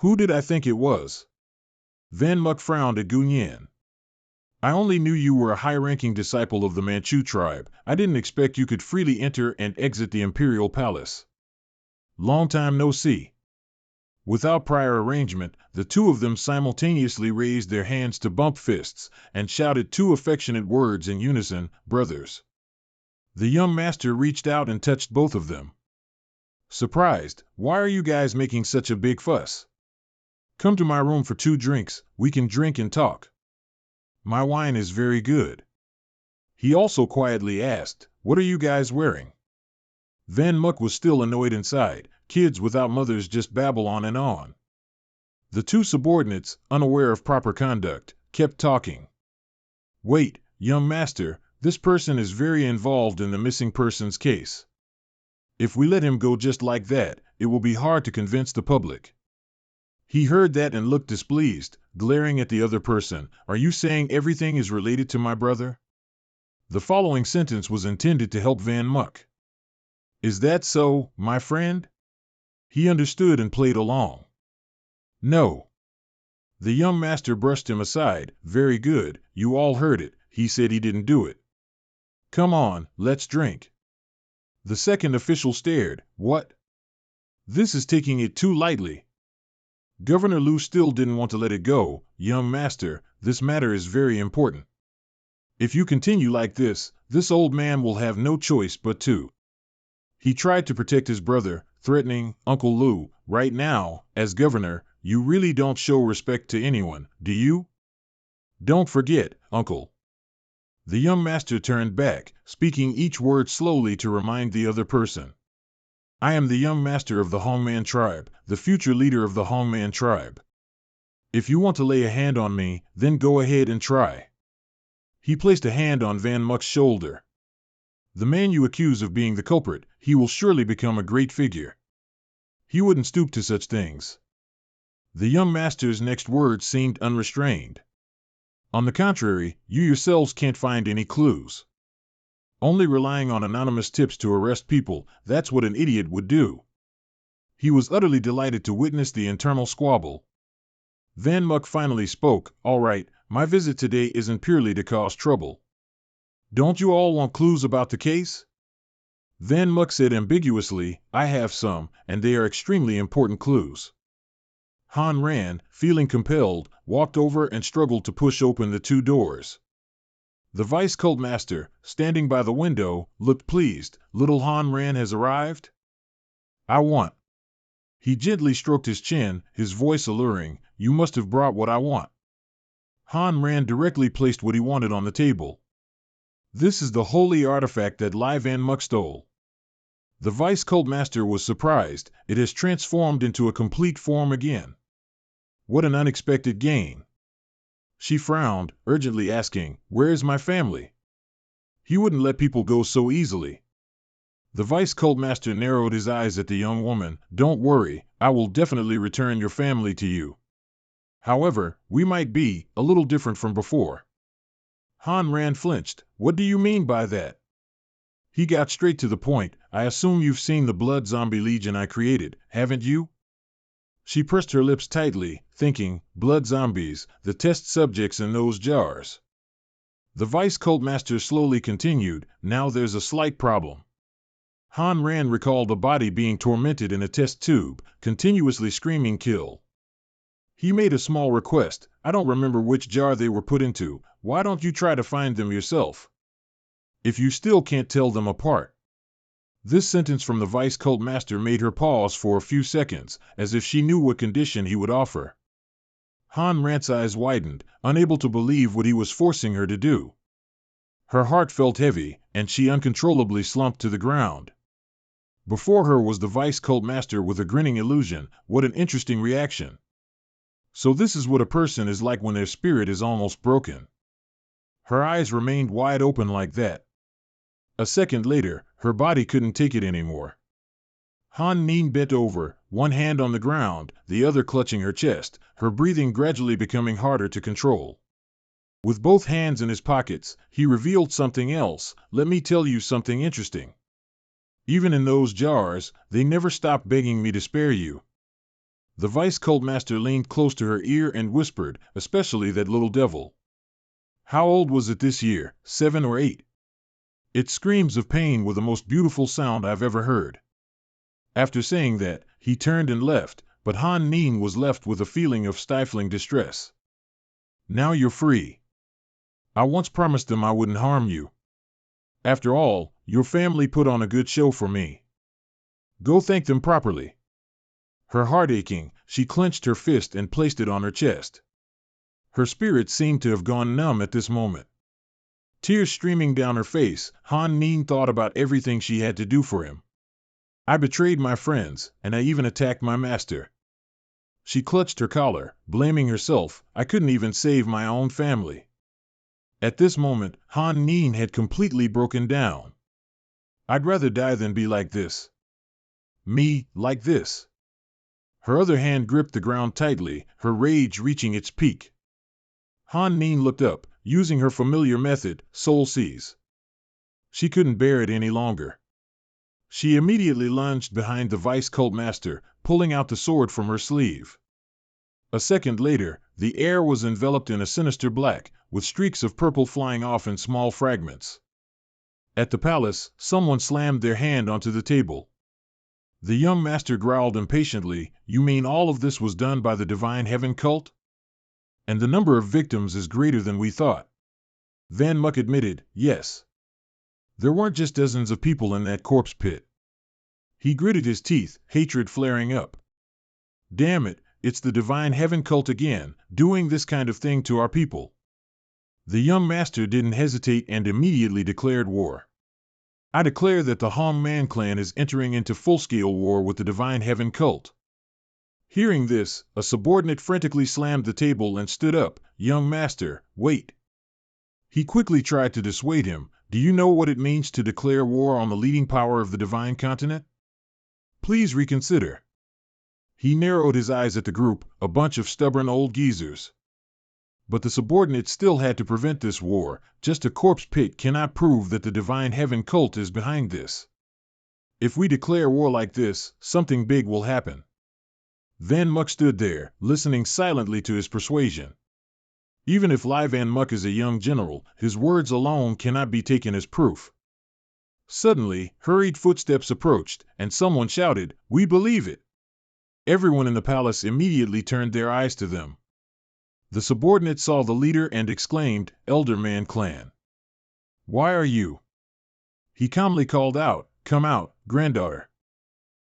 Who did I think it was? Van Muck frowned at Gunyan. I only knew you were a high-ranking disciple of the Manchu tribe. I didn't expect you could freely enter and exit the imperial palace. Long time no see. Without prior arrangement, the two of them simultaneously raised their hands to bump fists and shouted two affectionate words in unison, brothers. The young master reached out and touched both of them. Surprised, why are you guys making such a big fuss? Come to my room for 2 drinks, we can drink and talk. My wine is very good. He also quietly asked, what are you guys wearing? Van Muck was still annoyed inside. Kids without mothers just babble on and on. The two subordinates, unaware of proper conduct, kept talking. Wait, young master, this person is very involved in the missing persons case. If we let him go just like that, it will be hard to convince the public. He heard that and looked displeased, glaring at the other person. Are you saying everything is related to my brother? The following sentence was intended to help Van Muck. Is that so, my friend? He understood and played along. No. The young master brushed him aside. Very good, you all heard it. He said he didn't do it. Come on, let's drink. The second official stared. What? This is taking it too lightly. Governor Liu still didn't want to let it go. Young master, this matter is very important. If you continue like this old man will have no choice but to. He tried to protect his brother, threatening, Uncle Liu, right now, as governor, you really don't show respect to anyone, do you? Don't forget, Uncle. The young master turned back, speaking each word slowly to remind the other person. I am the young master of the Hongman tribe, the future leader of the Hongman tribe. If you want to lay a hand on me, then go ahead and try. He placed a hand on Van Muck's shoulder. The man you accuse of being the culprit, he will surely become a great figure. He wouldn't stoop to such things. The young master's next words seemed unrestrained. On the contrary, you yourselves can't find any clues. Only relying on anonymous tips to arrest people, that's what an idiot would do. He was utterly delighted to witness the internal squabble. Van Muck finally spoke, all right, my visit today isn't purely to cause trouble. Don't you all want clues about the case? Van Muck said ambiguously, I have some, and they are extremely important clues. Han ran, feeling compelled, walked over and struggled to push open the 2 doors. The vice cult master, standing by the window, looked pleased. Little Han Ran has arrived? I want. He gently stroked his chin, his voice alluring, you must have brought what I want. Han Ran directly placed what he wanted on the table. This is the holy artifact that Lai Van Muck stole. The vice cult master was surprised. It has transformed into a complete form again. What an unexpected gain. She frowned, urgently asking, where is my family? He wouldn't let people go so easily. The vice cult master narrowed his eyes at the young woman. Don't worry, I will definitely return your family to you. However, we might be a little different from before. Han Ran flinched. What do you mean by that? He got straight to the point. I assume you've seen the Blood Zombie Legion I created, haven't you? She pressed her lips tightly, thinking, blood zombies, the test subjects in those jars. The vice cult master slowly continued, now there's a slight problem. Han Ran recalled a body being tormented in a test tube, continuously screaming kill. He made a small request, I don't remember which jar they were put into, why don't you try to find them yourself? If you still can't tell them apart. This sentence from the vice cult master made her pause for a few seconds, as if she knew what condition he would offer. Han Ran's eyes widened, unable to believe what he was forcing her to do. Her heart felt heavy, and she uncontrollably slumped to the ground. Before her was the vice cult master with a grinning illusion. What an interesting reaction. So this is what a person is like when their spirit is almost broken. Her eyes remained wide open like that. A second later, her body couldn't take it anymore. Han Nin bent over, one hand on the ground, the other clutching her chest, her breathing gradually becoming harder to control. With both hands in his pockets, he revealed something else. Let me tell you something interesting. Even in those jars, they never stopped begging me to spare you. The vice cult master leaned close to her ear and whispered, especially that little devil. How old was it this year, 7 or 8? Its screams of pain were the most beautiful sound I've ever heard. After saying that, he turned and left, but Han Nin was left with a feeling of stifling distress. Now you're free. I once promised them I wouldn't harm you. After all, your family put on a good show for me. Go thank them properly. Her heart aching, she clenched her fist and placed it on her chest. Her spirit seemed to have gone numb at this moment. Tears streaming down her face, Han Nin thought about everything she had to do for him. I betrayed my friends, and I even attacked my master. She clutched her collar, blaming herself. I couldn't even save my own family. At this moment, Han Nin had completely broken down. I'd rather die than be like this. Me, like this. Her other hand gripped the ground tightly, her rage reaching its peak. Han Nin looked up, using her familiar method, soul seize. She couldn't bear it any longer. She immediately lunged behind the vice cult master, pulling out the sword from her sleeve. A second later, the air was enveloped in a sinister black, with streaks of purple flying off in small fragments. At the palace, someone slammed their hand onto the table. The young master growled impatiently, "You mean all of this was done by the Divine Heaven cult? And the number of victims is greater than we thought." Van Muck admitted, "Yes. There weren't just dozens of people in that corpse pit." He gritted his teeth, hatred flaring up. "Damn it, it's the Divine Heaven cult again, doing this kind of thing to our people." The young master didn't hesitate and immediately declared war. "I declare that the Hong Man clan is entering into full-scale war with the Divine Heaven cult." Hearing this, a subordinate frantically slammed the table and stood up. "Young master, wait." He quickly tried to dissuade him. "Do you know what it means to declare war on the leading power of the Divine Continent? Please reconsider." He narrowed his eyes at the group, a bunch of stubborn old geezers. But the subordinate still had to prevent this war. Just a corpse pit cannot prove that the Divine Heaven cult is behind this. If we declare war like this, something big will happen. Van Muck stood there, listening silently to his persuasion. Even if Lai Van Muck is a young general, his words alone cannot be taken as proof. Suddenly, hurried footsteps approached, and someone shouted, "We believe it!" Everyone in the palace immediately turned their eyes to them. The subordinate saw the leader and exclaimed, "Elder Man Clan. Why are you?" He calmly called out, "Come out, granddaughter.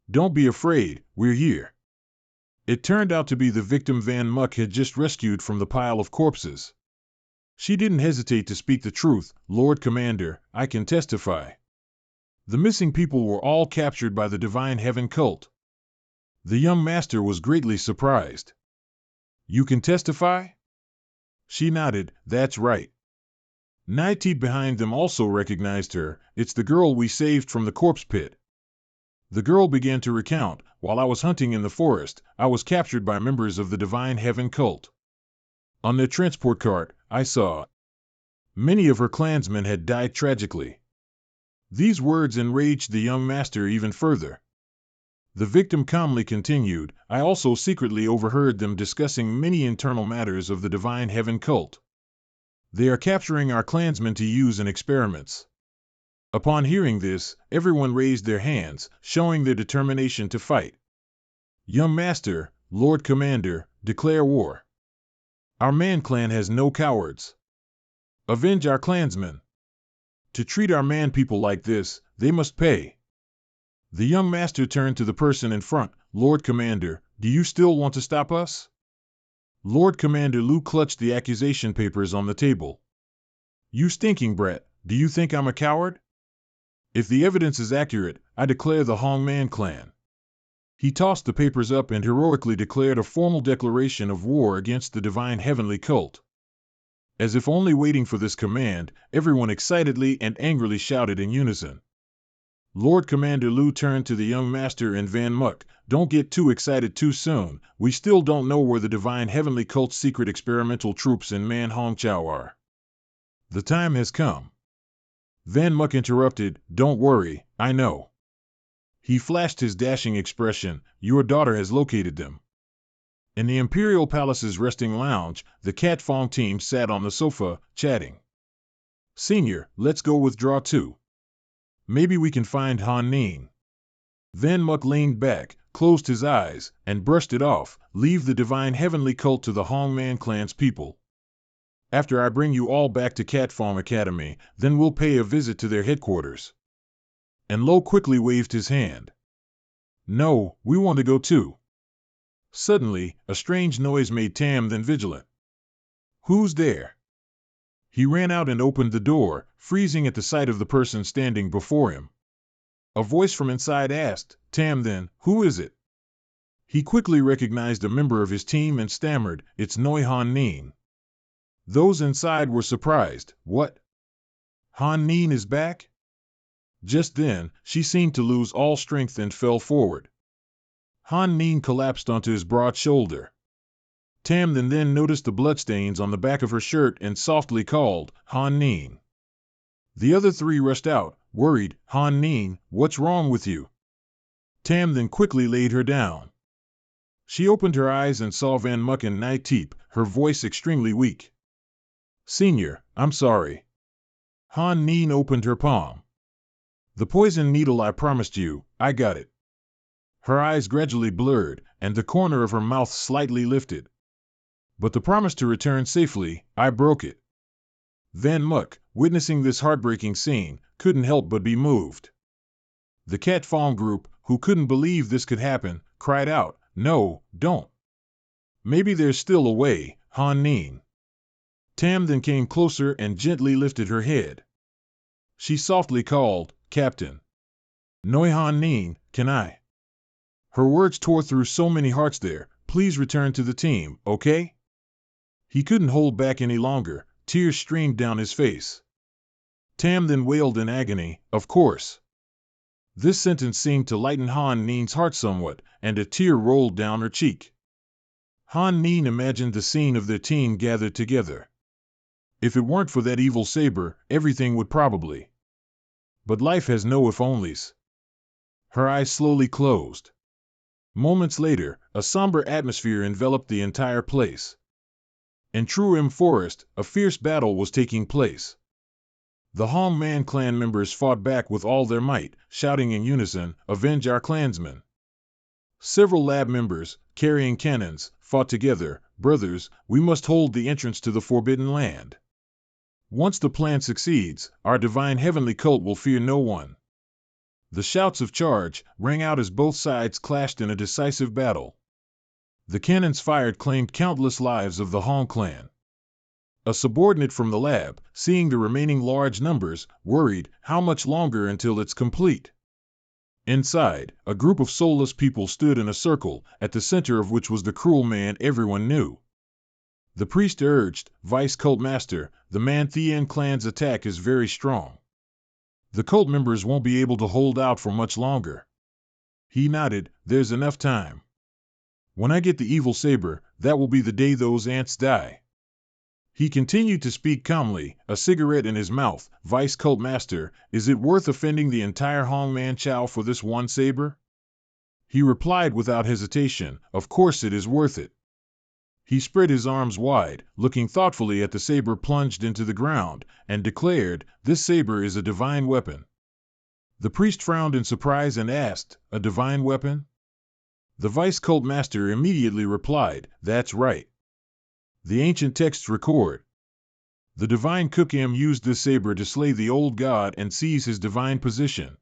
Don't be afraid, we're here." It turned out to be the victim Van Muck had just rescued from the pile of corpses. She didn't hesitate to speak the truth. "Lord Commander, I can testify. The missing people were all captured by the Divine Heaven cult." The young master was greatly surprised. "You can testify?" She nodded. "That's right." Naiti behind them also recognized her. "It's the girl we saved from the corpse pit." The girl began to recount, "While I was hunting in the forest, I was captured by members of the Divine Heaven cult. On their transport cart, I saw many of her clansmen had died tragically." These words enraged the young master even further. The victim calmly continued, "I also secretly overheard them discussing many internal matters of the Divine Heaven cult. They are capturing our clansmen to use in experiments." Upon hearing this, everyone raised their hands, showing their determination to fight. "Young master, Lord Commander, declare war. Our Man clan has no cowards. Avenge our clansmen. To treat our man people like this, they must pay." The young master turned to the person in front. "Lord Commander, do you still want to stop us?" Lord Commander Lu clutched the accusation papers on the table. "You stinking brat, do you think I'm a coward? If the evidence is accurate, I declare the Hong Man clan." He tossed the papers up and heroically declared a formal declaration of war against the Divine Heavenly cult. As if only waiting for this command, everyone excitedly and angrily shouted in unison. Lord Commander Lu turned to the young master and Van Muck. "Don't get too excited too soon. We still don't know where the Divine Heavenly cult's secret experimental troops in Man Hong Chao are. The time has come." Van Muck interrupted, "Don't worry, I know." He flashed his dashing expression. "Your daughter has located them." In the Imperial Palace's resting lounge, the Cat Fong team sat on the sofa, chatting. Senior, let's go withdraw too. Maybe we can find Han Ning. Van Muk leaned back, closed his eyes, and brushed it off. Leave the divine heavenly cult to the Hongman clan's people. After I bring you all back to Cat Fong Academy, then we'll pay a visit to their headquarters. And Lo quickly waved his hand. No, we want to go too. Suddenly, a strange noise made Tam then vigilant. Who's there? He ran out and opened the door, freezing at the sight of the person standing before him. A voice from inside asked, Tam then, who is it? He quickly recognized a member of his team and stammered, it's Noi Han Ning. Those inside were surprised. What? Han Ning is back? Just then, she seemed to lose all strength and fell forward. Han Ning collapsed onto his broad shoulder. Tam then noticed the bloodstains on the back of her shirt and softly called, Han Ning. The other three rushed out, worried, Han Ning, what's wrong with you? Tam then quickly laid her down. She opened her eyes and saw Van Muk and Nai Teep, her voice extremely weak. Senior, I'm sorry. Han Ning opened her palm. The poison needle I promised you, I got it. Her eyes gradually blurred, and the corner of her mouth slightly lifted. But the promise to return safely, I broke it. Van Muk, witnessing this heartbreaking scene, couldn't help but be moved. The Cat Fong group, who couldn't believe this could happen, cried out, No, don't. Maybe there's still a way, Han Ning. Tam then came closer and gently lifted her head. She softly called, Captain. Noi Han Ning, can I? Her words tore through so many hearts there, please return to the team, okay? He couldn't hold back any longer, tears streamed down his face. Tam then wailed in agony, of course. This sentence seemed to lighten Han Ning's heart somewhat, and a tear rolled down her cheek. Han Ning imagined the scene of their team gathered together. If it weren't for that evil saber, everything would probably. But life has no if-onlys. Her eyes slowly closed. Moments later, a somber atmosphere enveloped the entire place. In Truim Forest, a fierce battle was taking place. The Hongman clan members fought back with all their might, shouting in unison, Avenge our clansmen! Several lab members, carrying cannons, fought together, Brothers, we must hold the entrance to the Forbidden Land. Once the plan succeeds, our divine heavenly cult will fear no one. The shouts of charge rang out as both sides clashed in a decisive battle. The cannons fired claimed countless lives of the Hong clan. A subordinate from the lab, seeing the remaining large numbers, worried, how much longer until it's complete? Inside, a group of soulless people stood in a circle, at the center of which was the cruel man everyone knew. The priest urged, Vice Cult Master, the Man Thien clan's attack is very strong. The cult members won't be able to hold out for much longer. He nodded, there's enough time. When I get the evil saber, that will be the day those ants die. He continued to speak calmly, a cigarette in his mouth, Vice Cult Master, is it worth offending the entire Hongman Chow for this one saber? He replied without hesitation, of course it is worth it. He spread his arms wide, looking thoughtfully at the saber plunged into the ground, and declared, this saber is a divine weapon. The priest frowned in surprise and asked, a divine weapon? The Vice Cult Master immediately replied, that's right. The ancient texts record. The divine Kukim used this saber to slay the old god and seize his divine position.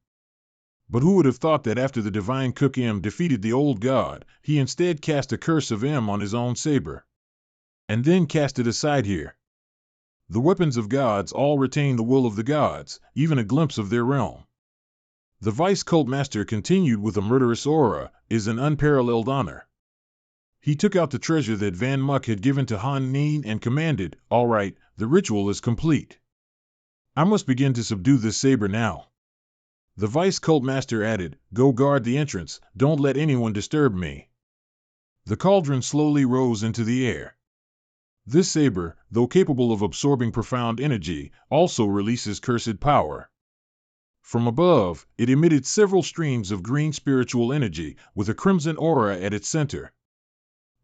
But who would have thought that after the divine Kukim defeated the old god, he instead cast a curse of M on his own saber? And then cast it aside here. The weapons of gods all retain the will of the gods, even a glimpse of their realm. The Vice Cult Master continued with a murderous aura, is an unparalleled honor. He took out the treasure that Van Muk had given to Han Ning and commanded, all right, the ritual is complete. I must begin to subdue this saber now. The Vice Cult Master added, go guard the entrance, don't let anyone disturb me. The cauldron slowly rose into the air. This saber, though capable of absorbing profound energy, also releases cursed power. From above, it emitted several streams of green spiritual energy, with a crimson aura at its center.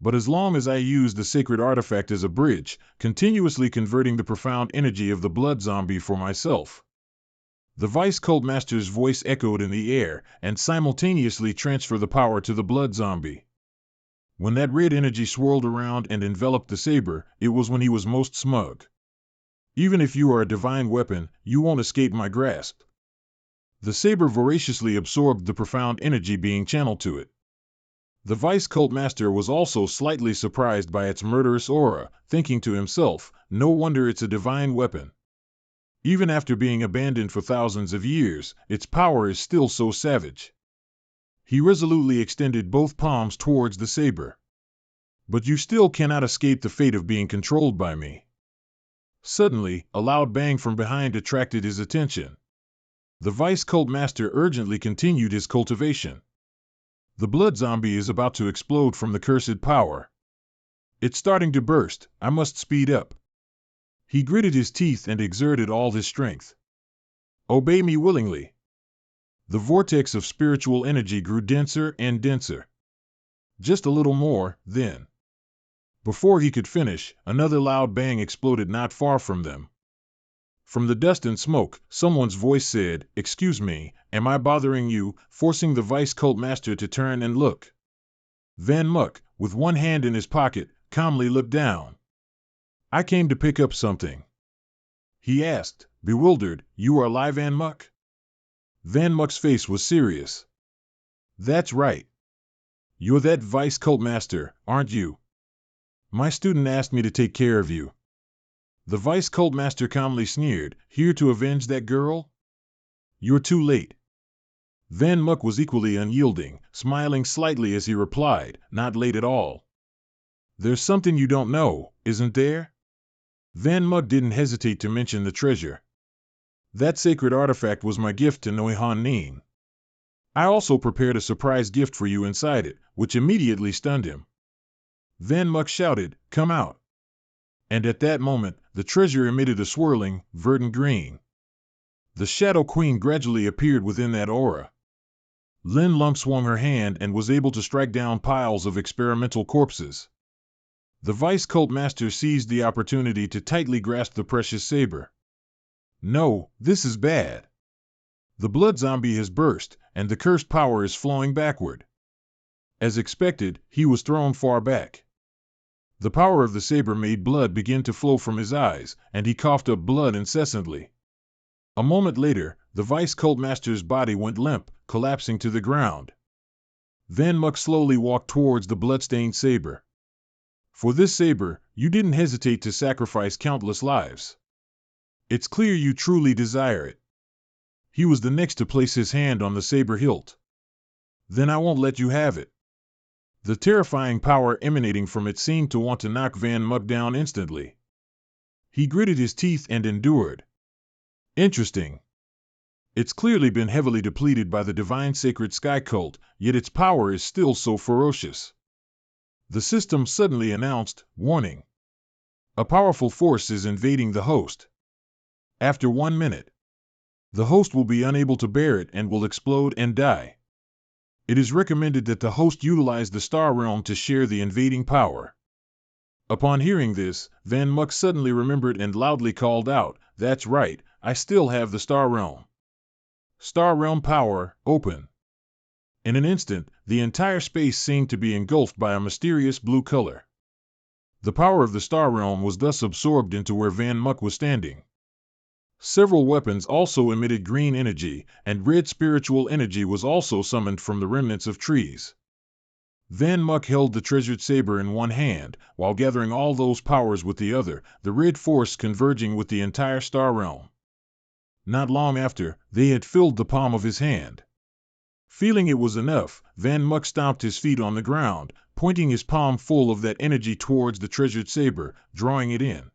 but as long as I used the sacred artifact as a bridge, continuously converting the profound energy of the blood zombie for myself. The Vice Cult Master's voice echoed in the air and simultaneously transferred the power to the blood zombie. When that red energy swirled around and enveloped the saber, it was when he was most smug. Even if you are a divine weapon, you won't escape my grasp. The saber voraciously absorbed the profound energy being channeled to it. The Vice Cult Master was also slightly surprised by its murderous aura, thinking to himself, no wonder it's a divine weapon. Even after being abandoned for thousands of years, its power is still so savage. He resolutely extended both palms towards the saber. But you still cannot escape the fate of being controlled by me. Suddenly, a loud bang from behind attracted his attention. The Vice Cult Master urgently continued his cultivation. The blood zombie is about to explode from the cursed power. It's starting to burst, I must speed up. He gritted his teeth and exerted all his strength. Obey me willingly. The vortex of spiritual energy grew denser and denser. Just a little more, then. Before he could finish, another loud bang exploded not far from them. From the dust and smoke, someone's voice said, "Excuse me, am I bothering you?" forcing the Vice Cult Master to turn and look. Van Muck, with one hand in his pocket, calmly looked down. "I came to pick up something," he asked, bewildered. "You are alive, Van Muck?" Van Muck's face was serious. "That's right. You're that Vice Cult Master, aren't you? My student asked me to take care of you." The Vice Cult Master calmly sneered, "Here to avenge that girl? You're too late." Van Muck was equally unyielding, smiling slightly as he replied, "Not late at all. There's something you don't know, isn't there?" Van Muck didn't hesitate to mention the treasure. "That sacred artifact was my gift to Noihan Nin. I also prepared a surprise gift for you inside it, which immediately stunned him." Van Muck shouted, "Come out." And at that moment, the treasure emitted a swirling, verdant green. The Shadow Queen gradually appeared within that aura. Lin Lump swung her hand and was able to strike down piles of experimental corpses. The Vice Cult Master seized the opportunity to tightly grasp the precious saber. "No, this is bad. The blood zombie has burst, and the cursed power is flowing backward." As expected, he was thrown far back. The power of the saber made blood begin to flow from his eyes, and he coughed up blood incessantly. A moment later, the Vice Cult Master's body went limp, collapsing to the ground. Van Muck slowly walked towards the bloodstained saber. "For this saber, you didn't hesitate to sacrifice countless lives. It's clear you truly desire it." He was the next to place his hand on the saber hilt. "Then I won't let you have it." The terrifying power emanating from it seemed to want to knock Van Muck down instantly. He gritted his teeth and endured. Interesting. It's clearly been heavily depleted by the divine sacred sky cult, yet its power is still so ferocious. The system suddenly announced, "Warning. A powerful force is invading the host. After 1 minute, the host will be unable to bear it and will explode and die. It is recommended that the host utilize the Star Realm to share the invading power." Upon hearing this, Van Muck suddenly remembered and loudly called out, "That's right, I still have the Star Realm. Star Realm power, open." In an instant, the entire space seemed to be engulfed by a mysterious blue color. The power of the Star Realm was thus absorbed into where Van Muck was standing. Several weapons also emitted green energy, and red spiritual energy was also summoned from the remnants of trees. Van Muck held the treasured saber in one hand, while gathering all those powers with the other, the red force converging with the entire Star Realm. Not long after, they had filled the palm of his hand. Feeling it was enough, Van Muck stomped his feet on the ground, pointing his palm full of that energy towards the treasured saber, drawing it in.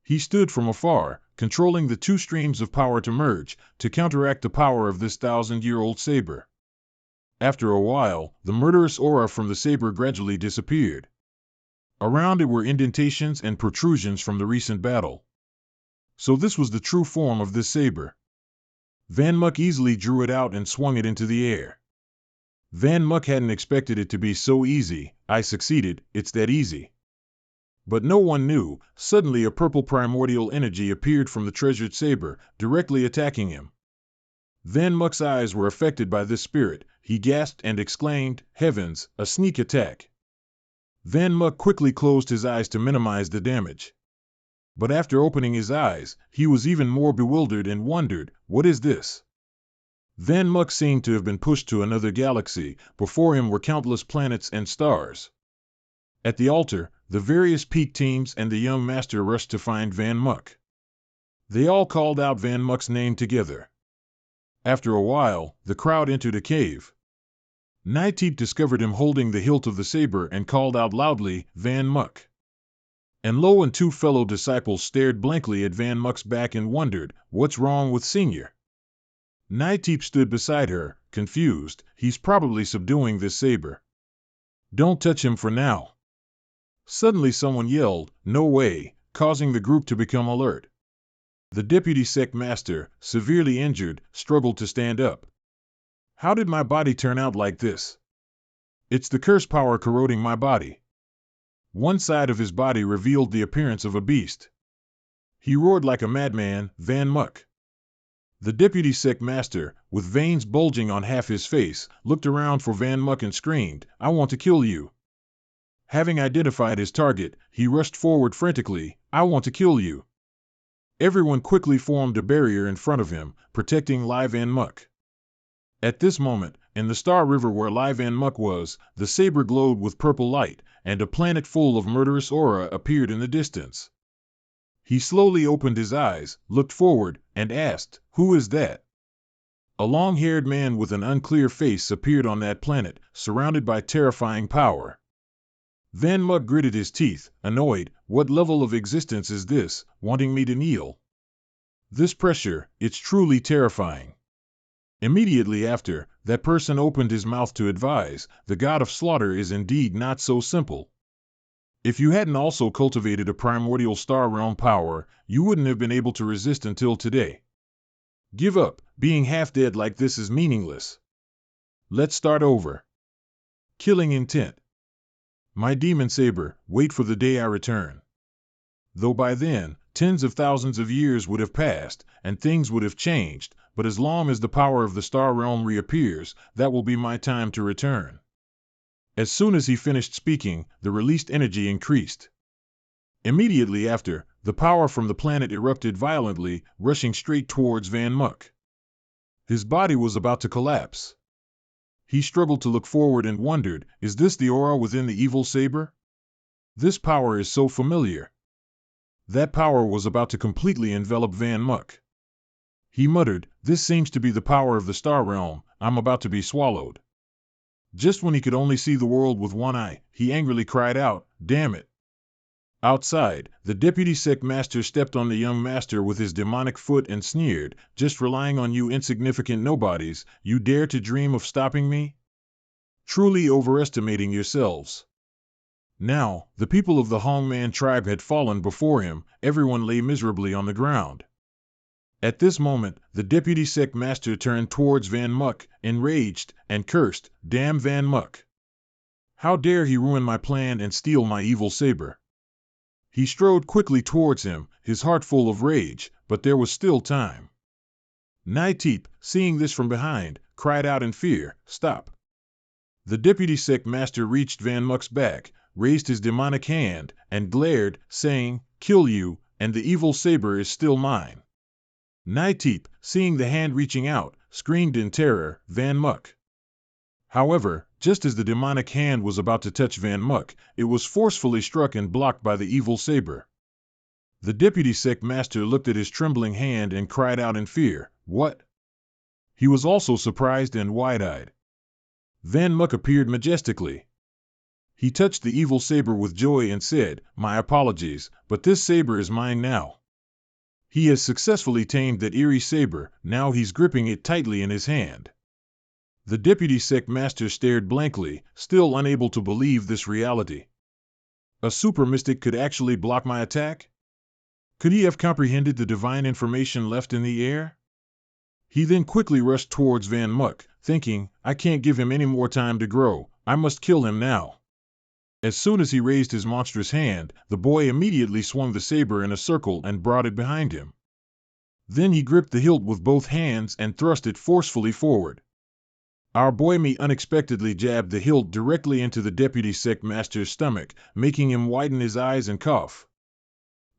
He stood from afar, controlling the two streams of power to merge, to counteract the power of this 1,000-year-old saber. After a while, the murderous aura from the saber gradually disappeared. Around it were indentations and protrusions from the recent battle. So this was the true form of this saber. Van Muck easily drew it out and swung it into the air. Van Muck hadn't expected it to be so easy, I succeeded, it's that easy. But no one knew, suddenly a purple primordial energy appeared from the treasured saber, directly attacking him. Van Muck's eyes were affected by this spirit. He gasped and exclaimed, "Heavens, a sneak attack!" Van Muck quickly closed his eyes to minimize the damage. But after opening his eyes, he was even more bewildered and wondered, "What is this?" Van Muck seemed to have been pushed to another galaxy. Before him were countless planets and stars. At the altar, the various peak teams and the young master rushed to find Van Muck. They all called out Van Muck's name together. After a while, the crowd entered a cave. Nightdeep discovered him holding the hilt of the saber and called out loudly, "Van Muck." And Lo and two fellow disciples stared blankly at Van Muck's back and wondered, "What's wrong with Senior?" Nightdeep stood beside her, confused. "He's probably subduing this saber. Don't touch him for now." Suddenly someone yelled, "No way," causing the group to become alert. The deputy sect master, severely injured, struggled to stand up. "How did my body turn out like this? It's the curse power corroding my body." One side of his body revealed the appearance of a beast. He roared like a madman, "Van Muck!" The deputy sect master, with veins bulging on half his face, looked around for Van Muck and screamed, "I want to kill you." Having identified his target, he rushed forward frantically, "I want to kill you." Everyone quickly formed a barrier in front of him, protecting Van Muck. At this moment, in the Star River where Van Muck was, the saber glowed with purple light, and a planet full of murderous aura appeared in the distance. He slowly opened his eyes, looked forward, and asked, "Who is that?" A long-haired man with an unclear face appeared on that planet, surrounded by terrifying power. Van Muck gritted his teeth, annoyed. "What level of existence is this, wanting me to kneel? This pressure, it's truly terrifying." Immediately after, that person opened his mouth to advise, "The god of slaughter is indeed not so simple. If you hadn't also cultivated a primordial star realm power, you wouldn't have been able to resist until today. Give up, being half dead like this is meaningless. Let's start over. Killing intent. My demon saber, wait for the day I return." Though by then, tens of thousands of years would have passed, and things would have changed, but as long as the power of the star realm reappears, that will be my time to return. As soon as he finished speaking, the released energy increased. Immediately after, the power from the planet erupted violently, rushing straight towards Van Muck. His body was about to collapse. He struggled to look forward and wondered, "Is this the aura within the evil saber? This power is so familiar." That power was about to completely envelop Van Muck. He muttered, "This seems to be the power of the star realm. I'm about to be swallowed." Just when he could only see the world with one eye, he angrily cried out, "Damn it!" Outside, the deputy sect master stepped on the young master with his demonic foot and sneered, "Just relying on you insignificant nobodies, you dare to dream of stopping me? Truly overestimating yourselves." Now, the people of the Hongman tribe had fallen before him. Everyone lay miserably on the ground. At this moment, the deputy sect master turned towards Van Muck, enraged, and cursed, "Damn Van Muck! How dare he ruin my plan and steal my evil saber?" He strode quickly towards him, his heart full of rage, but there was still time. Nightdeep, seeing this from behind, cried out in fear, "Stop!" The deputy sect master reached Van Muck's back, raised his demonic hand, and glared, saying, "Kill you, and the evil saber is still mine." Nightdeep, seeing the hand reaching out, screamed in terror, "Van Muck!" However, just as the demonic hand was about to touch Van Muck, it was forcefully struck and blocked by the evil saber. The deputy sect master looked at his trembling hand and cried out in fear, "What?" He was also surprised and wide-eyed. Van Muck appeared majestically. He touched the evil saber with joy and said, "My apologies, but this saber is mine now." He has successfully tamed that eerie saber, now he's gripping it tightly in his hand. The deputy sect master stared blankly, still unable to believe this reality. A super mystic could actually block my attack? Could he have comprehended the divine information left in the air? He then quickly rushed towards Van Muck, thinking, "I can't give him any more time to grow, I must kill him now." As soon as he raised his monstrous hand, the boy immediately swung the saber in a circle and brought it behind him. Then he gripped the hilt with both hands and thrust it forcefully forward. Our boy me unexpectedly jabbed the hilt directly into the deputy sect master's stomach, making him widen his eyes and cough.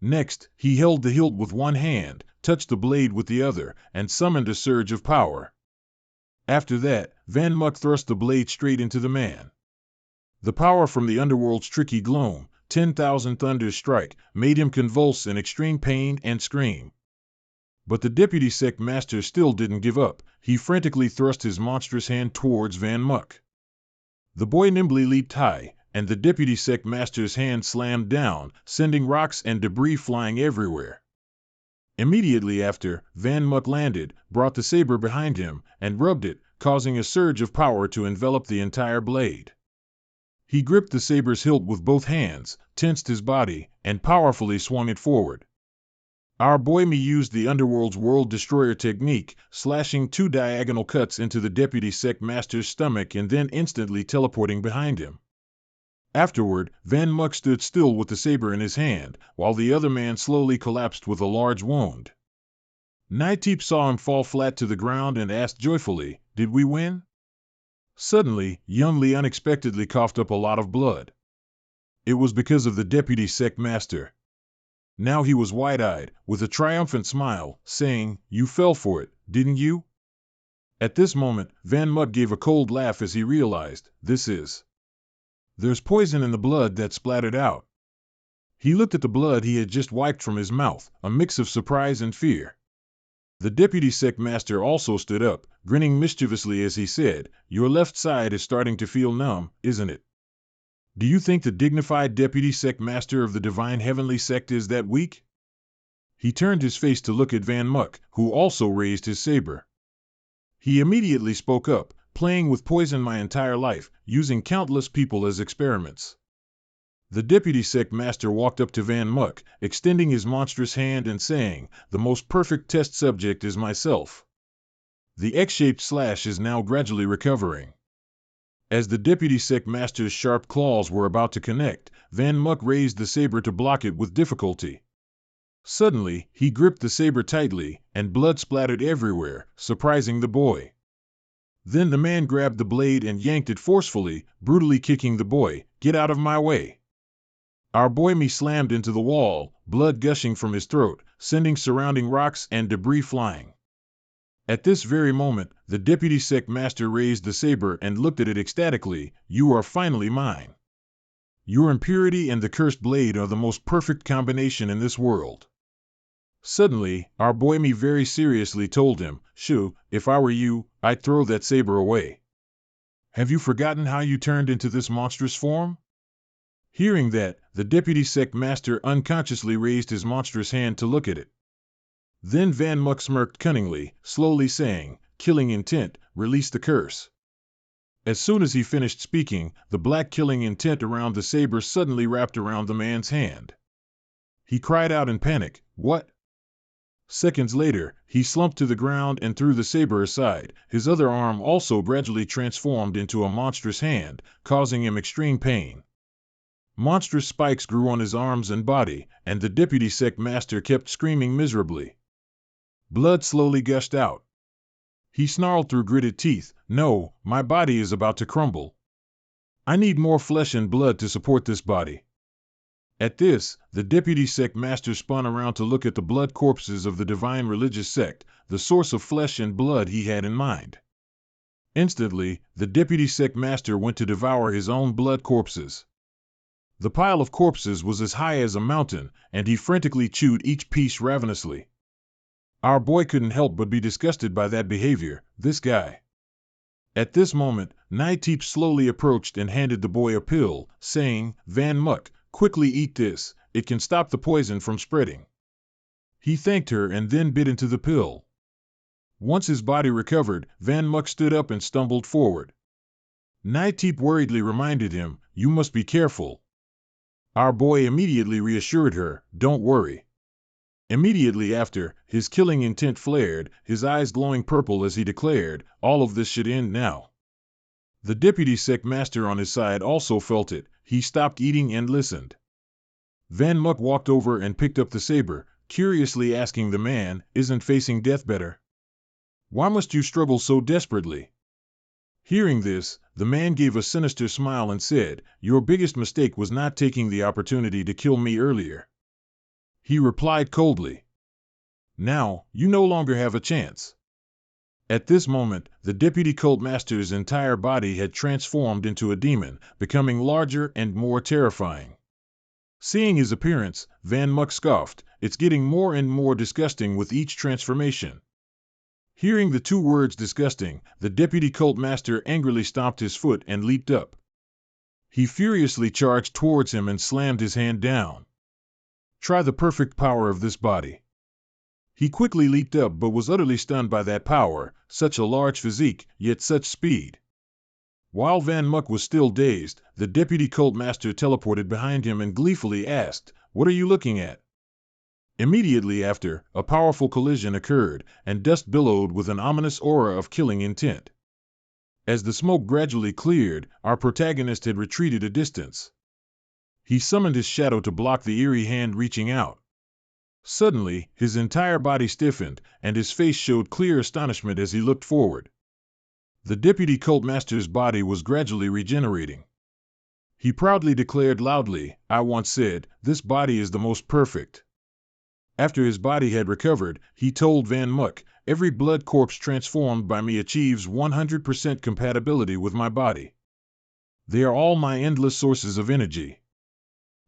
Next, he held the hilt with one hand, touched the blade with the other, and summoned a surge of power. After that, Van Muck thrust the blade straight into the man. The power from the underworld's tricky gloom, 10,000 thunders strike, made him convulse in extreme pain and scream. But the deputy sect master still didn't give up. He frantically thrust his monstrous hand towards Van Muck. The boy nimbly leaped high, and the deputy sect master's hand slammed down, sending rocks and debris flying everywhere. Immediately after, Van Muck landed, brought the saber behind him, and rubbed it, causing a surge of power to envelop the entire blade. He gripped the saber's hilt with both hands, tensed his body, and powerfully swung it forward. Our boy me used the underworld's world destroyer technique, slashing 2 diagonal cuts into the deputy sect master's stomach and then instantly teleporting behind him. Afterward, Van Muck stood still with the saber in his hand, while the other man slowly collapsed with a large wound. Nightdeep saw him fall flat to the ground and asked joyfully, "Did we win?" Suddenly, young Lee unexpectedly coughed up a lot of blood. It was because of the deputy sect master. Now he was wide-eyed, with a triumphant smile, saying, "You fell for it, didn't you?" At this moment, Van Muck gave a cold laugh as he realized, there's poison in the blood that splattered out. He looked at the blood he had just wiped from his mouth, a mix of surprise and fear. The deputy sect master also stood up, grinning mischievously as he said, "Your left side is starting to feel numb, isn't it? Do you think the dignified deputy sect master of the divine heavenly sect is that weak?" He turned his face to look at Van Muck, who also raised his saber. He immediately spoke up, "Playing with poison my entire life, using countless people as experiments." The deputy sect master walked up to Van Muck, extending his monstrous hand and saying, "The most perfect test subject is myself." The X-shaped slash is now gradually recovering. As the deputy sect master's sharp claws were about to connect, Van Muck raised the saber to block it with difficulty. Suddenly, he gripped the saber tightly, and blood splattered everywhere, surprising the boy. Then the man grabbed the blade and yanked it forcefully, brutally kicking the boy, "Get out of my way." Our boy me slammed into the wall, blood gushing from his throat, sending surrounding rocks and debris flying. At this very moment, the deputy sect master raised the saber and looked at it ecstatically, "You are finally mine. Your impurity and the cursed blade are the most perfect combination in this world." Suddenly, our boy me very seriously told him, "Shoo, if I were you, I'd throw that saber away. Have you forgotten how you turned into this monstrous form?" Hearing that, the deputy sect master unconsciously raised his monstrous hand to look at it. Then Van Muck smirked cunningly, slowly saying, "Killing intent, release the curse." As soon as he finished speaking, the black killing intent around the saber suddenly wrapped around the man's hand. He cried out in panic, "What?" Seconds later, he slumped to the ground and threw the saber aside. His other arm also gradually transformed into a monstrous hand, causing him extreme pain. Monstrous spikes grew on his arms and body, and the deputy sect master kept screaming miserably. Blood slowly gushed out. He snarled through gritted teeth, "No, my body is about to crumble. I need more flesh and blood to support this body." At this, the deputy sect master spun around to look at the blood corpses of the divine religious sect, the source of flesh and blood he had in mind. Instantly, the deputy sect master went to devour his own blood corpses. The pile of corpses was as high as a mountain, and he frantically chewed each piece ravenously. Our boy couldn't help but be disgusted by that behavior, this guy. At this moment, Nightdeep slowly approached and handed the boy a pill, saying, "Van Muck, quickly eat this, it can stop the poison from spreading." He thanked her and then bit into the pill. Once his body recovered, Van Muck stood up and stumbled forward. Nightdeep worriedly reminded him, "You must be careful." Our boy immediately reassured her, "Don't worry." Immediately after, his killing intent flared, his eyes glowing purple as he declared, "All of this should end now." The deputy sect master on his side also felt it. He stopped eating and listened. Van Muk walked over and picked up the saber, curiously asking the man, "Isn't facing death better? Why must you struggle so desperately?" Hearing this, the man gave a sinister smile and said, "Your biggest mistake was not taking the opportunity to kill me earlier." He replied coldly, "Now, you no longer have a chance." At this moment, the deputy cult master's entire body had transformed into a demon, becoming larger and more terrifying. Seeing his appearance, Van Muk scoffed, "It's getting more and more disgusting with each transformation." Hearing the two words disgusting, the deputy cult master angrily stomped his foot and leaped up. He furiously charged towards him and slammed his hand down. "Try the perfect power of this body." He quickly leaped up but was utterly stunned by that power, such a large physique, yet such speed. While Van Muk was still dazed, the deputy cult master teleported behind him and gleefully asked, "What are you looking at?" Immediately after, a powerful collision occurred, and dust billowed with an ominous aura of killing intent. As the smoke gradually cleared, our protagonist had retreated a distance. He summoned his shadow to block the eerie hand reaching out. Suddenly, his entire body stiffened, and his face showed clear astonishment as he looked forward. The deputy cult master's body was gradually regenerating. He proudly declared loudly, "I once said, this body is the most perfect." After his body had recovered, he told Van Muk, "Every blood corpse transformed by me achieves 100% compatibility with my body. They are all my endless sources of energy."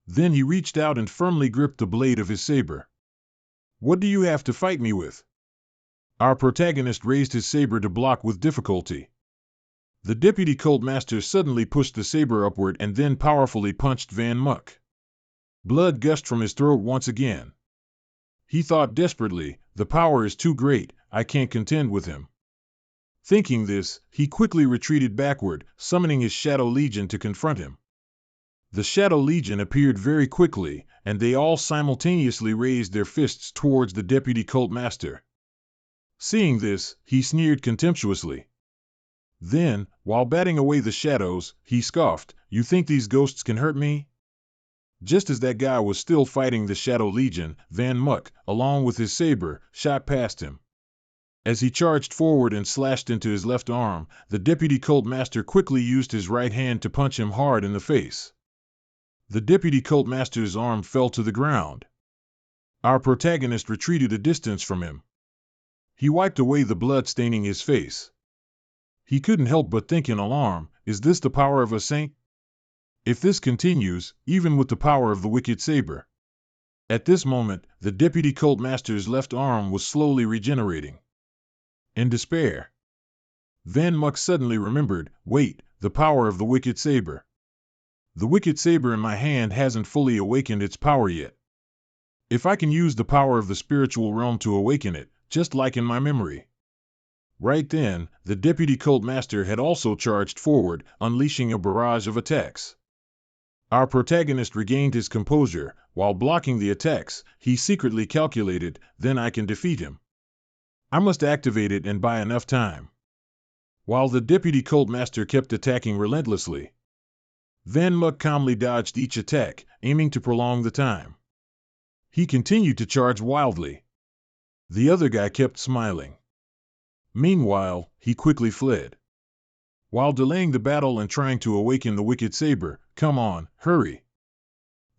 Then he reached out and firmly gripped the blade of his saber. "What do you have to fight me with?" Our protagonist raised his saber to block with difficulty. The deputy cult master suddenly pushed the saber upward and then powerfully punched Van Muk. Blood gushed from his throat once again. He thought desperately, "The power is too great, I can't contend with him." Thinking this, he quickly retreated backward, summoning his Shadow Legion to confront him. The Shadow Legion appeared very quickly, and they all simultaneously raised their fists towards the deputy cult master. Seeing this, he sneered contemptuously. Then, while batting away the shadows, he scoffed, "You think these ghosts can hurt me?" Just as that guy was still fighting the Shadow Legion, Van Muk, along with his saber, shot past him. As he charged forward and slashed into his left arm, the deputy cult master quickly used his right hand to punch him hard in the face. The deputy cult master's arm fell to the ground. Our protagonist retreated a distance from him. He wiped away the blood staining his face. He couldn't help but think in alarm, "Is this the power of a saint? If this continues, even with the power of the wicked saber." At this moment, the deputy cult master's left arm was slowly regenerating. In despair, Van Muk suddenly remembered, "Wait, the power of the wicked saber. The wicked saber in my hand hasn't fully awakened its power yet. If I can use the power of the spiritual realm to awaken it, just like in my memory." Right then, the deputy cult master had also charged forward, unleashing a barrage of attacks. Our protagonist regained his composure. While blocking the attacks, he secretly calculated, "Then I can defeat him. I must activate it and buy enough time." While the deputy cult master kept attacking relentlessly, Van Muk calmly dodged each attack, aiming to prolong the time. He continued to charge wildly. The other guy kept smiling. Meanwhile, he quickly fled. While delaying the battle and trying to awaken the wicked saber, "Come on, hurry."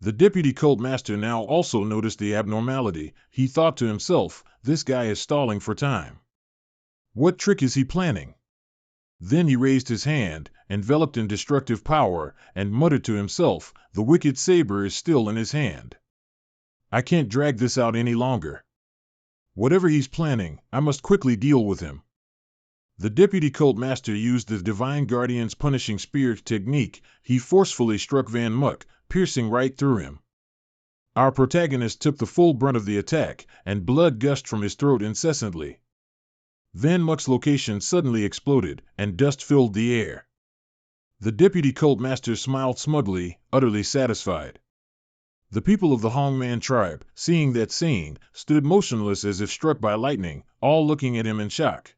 The deputy cult master now also noticed the abnormality. He thought to himself, "This guy is stalling for time. What trick is he planning?" Then he raised his hand, enveloped in destructive power, and muttered to himself, "The wicked saber is still in his hand. I can't drag this out any longer. Whatever he's planning, I must quickly deal with him." The deputy cult master used the Divine Guardian's punishing spear technique. He forcefully struck Van Muk, piercing right through him. Our protagonist took the full brunt of the attack, and blood gushed from his throat incessantly. Van Muk's location suddenly exploded, and dust filled the air. The deputy cult master smiled smugly, utterly satisfied. The people of the Hongman tribe, seeing that scene, stood motionless as if struck by lightning, all looking at him in shock.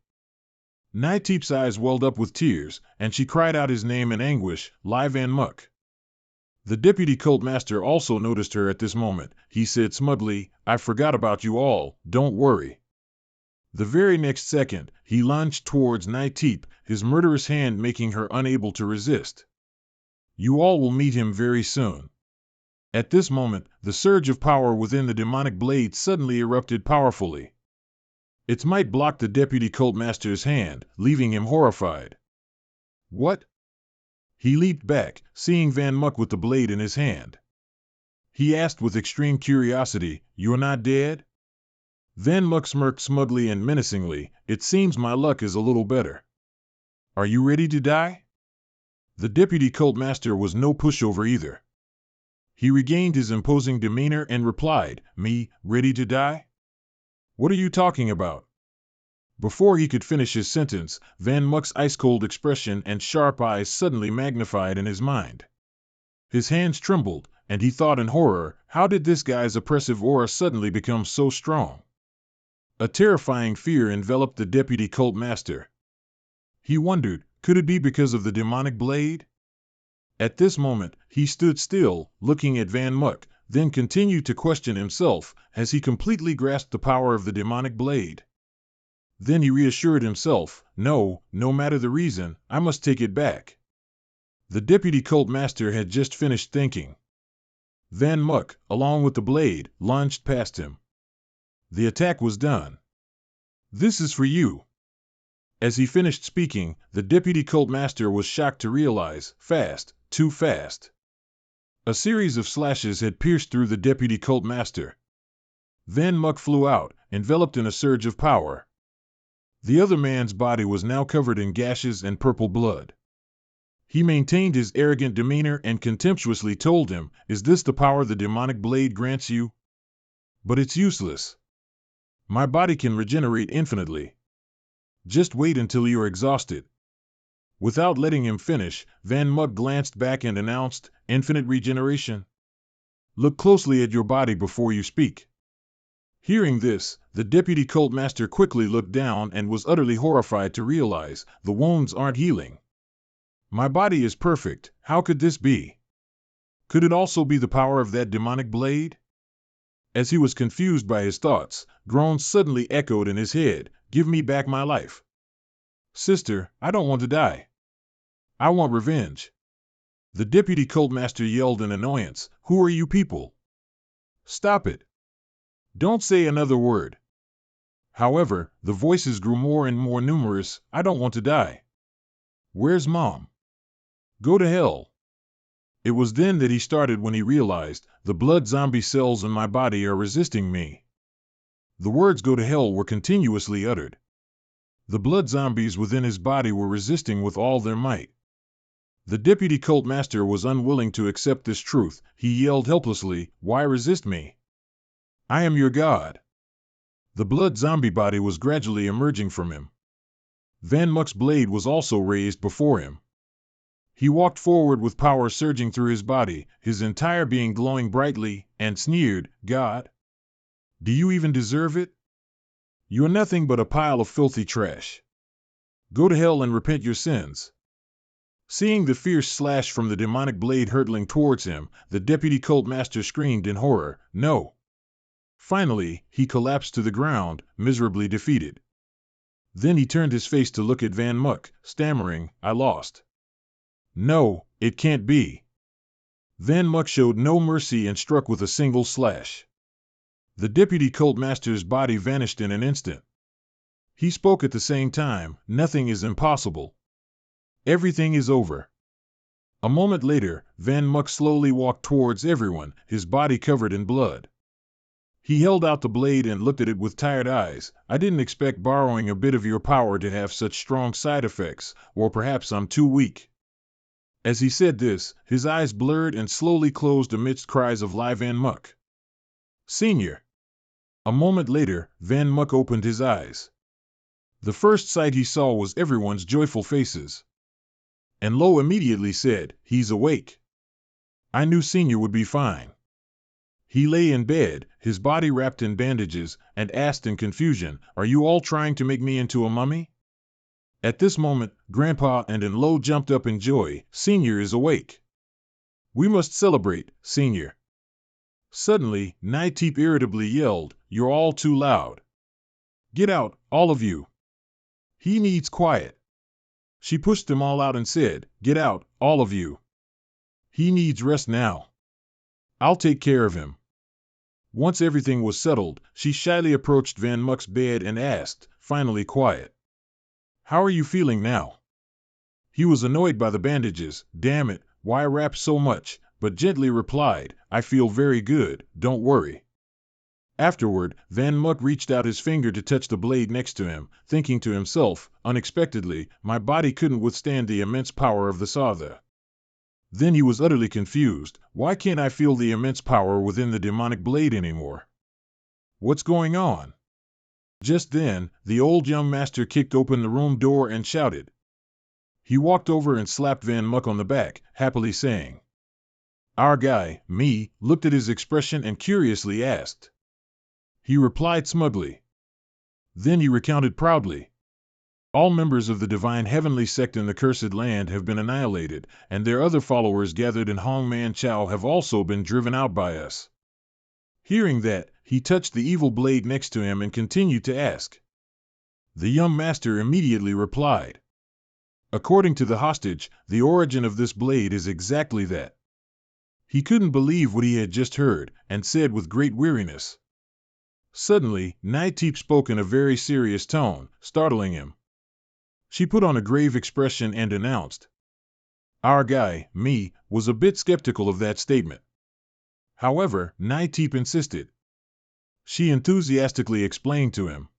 Nightip's eyes welled up with tears, and she cried out his name in anguish, "Lie Van Muck." The deputy cult master also noticed her at this moment. He said smugly, "I forgot about you all, don't worry." The very next second, he lunged towards Nightip, his murderous hand making her unable to resist. "You all will meet him very soon." At this moment, the surge of power within the demonic blade suddenly erupted powerfully. Its might blocked the deputy cult master's hand, leaving him horrified. "What?" He leaped back, seeing Van Muck with the blade in his hand. He asked with extreme curiosity, "You're not dead?" Van Muck smirked smugly and menacingly. "It seems my luck is a little better." "Are you ready to die?" The deputy cult master was no pushover either. He regained his imposing demeanor and replied, "Me, ready to die? What are you talking about?" Before he could finish his sentence, Van Muck's ice-cold expression and sharp eyes suddenly magnified in his mind. His hands trembled, and he thought in horror, how did this guy's oppressive aura suddenly become so strong? A terrifying fear enveloped the deputy cult master. He wondered, could it be because of the demonic blade? At this moment, he stood still, looking at Van Muck, then continued to question himself, has he completely grasped the power of the demonic blade? Then he reassured himself, no matter the reason, I must take it back. The deputy cult master had just finished thinking. Van Muck, along with the blade, lunged past him. The attack was done. "This is for you." As he finished speaking, the deputy cult master was shocked to realize, fast, too fast. A series of slashes had pierced through the deputy cult master. Van Muck flew out, enveloped in a surge of power. The other man's body was now covered in gashes and purple blood. He maintained his arrogant demeanor and contemptuously told him, "Is this the power the demonic blade grants you? But it's useless. My body can regenerate infinitely. Just wait until you're exhausted." Without letting him finish, Van Muck glanced back and announced, "Infinite regeneration? Look closely at your body before you speak." Hearing this, the deputy cult master quickly looked down and was utterly horrified to realize, the wounds aren't healing. My body is perfect, how could this be? Could it also be the power of that demonic blade? As he was confused by his thoughts, groans suddenly echoed in his head, "Give me back my life. Sister, I don't want to die. I want revenge." The deputy cult master yelled in annoyance, "Who are you people? Stop it. Don't say another word." However, the voices grew more and more numerous, "I don't want to die. Where's Mom? Go to hell." It was then that he started when he realized, the blood zombie cells in my body are resisting me. The words "go to hell" were continuously uttered. The blood zombies within his body were resisting with all their might. The deputy cult master was unwilling to accept this truth. He yelled helplessly, "Why resist me? I am your god." The blood zombie body was gradually emerging from him. Van Muck's blade was also raised before him. He walked forward with power surging through his body, his entire being glowing brightly, and sneered, "God? Do you even deserve it? You're nothing but a pile of filthy trash. Go to hell and repent your sins." Seeing the fierce slash from the demonic blade hurtling towards him, the deputy cult master screamed in horror, "No!" Finally, he collapsed to the ground, miserably defeated. Then he turned his face to look at Van Muck, stammering, "I lost. No, it can't be." Van Muck showed no mercy and struck with a single slash. The deputy cult master's body vanished in an instant. He spoke at the same time, "Nothing is impossible. Everything is over." A moment later, Van Muck slowly walked towards everyone, his body covered in blood. He held out the blade and looked at it with tired eyes. "I didn't expect borrowing a bit of your power to have such strong side effects, or perhaps I'm too weak." As he said this, his eyes blurred and slowly closed amidst cries of "Lie Van Muck. Senior." A moment later, Van Muck opened his eyes. The first sight he saw was everyone's joyful faces. And Lo immediately said, "He's awake. I knew Senior would be fine." He lay in bed, his body wrapped in bandages, and asked in confusion, "Are you all trying to make me into a mummy?" At this moment, Grandpa and Enlo jumped up in joy. Senior is awake. We must celebrate, Senior. Suddenly, Naitip irritably yelled, "You're all too loud. Get out, all of you. He needs quiet." She pushed them all out and said, "Get out, all of you. He needs rest now. I'll take care of him." Once everything was settled, she shyly approached Van Muck's bed and asked, finally quiet, "How are you feeling now?" He was annoyed by the bandages. "Damn it, why wrap so much?" but gently replied, "I feel very good, don't worry." Afterward, Van Muck reached out his finger to touch the blade next to him, thinking to himself, unexpectedly, my body couldn't withstand the immense power of the saw. Then he was utterly confused. Why can't I feel the immense power within the demonic blade anymore? What's going on? Just then, the old young master kicked open the room door and shouted. He walked over and slapped Van Muck on the back, happily saying, "Our guy, me," looked at his expression and curiously asked. He replied smugly. Then he recounted proudly. All members of the divine heavenly sect in the cursed land have been annihilated, and their other followers gathered in Hongman Chao have also been driven out by us. Hearing that, he touched the evil blade next to him and continued to ask. The young master immediately replied. According to the hostage, the origin of this blade is exactly that. He couldn't believe what he had just heard, and said with great weariness. Suddenly, Naitip spoke in a very serious tone, startling him. She put on a grave expression and announced. Our guy, me, was a bit skeptical of that statement. However, Naitip insisted. She enthusiastically explained to him.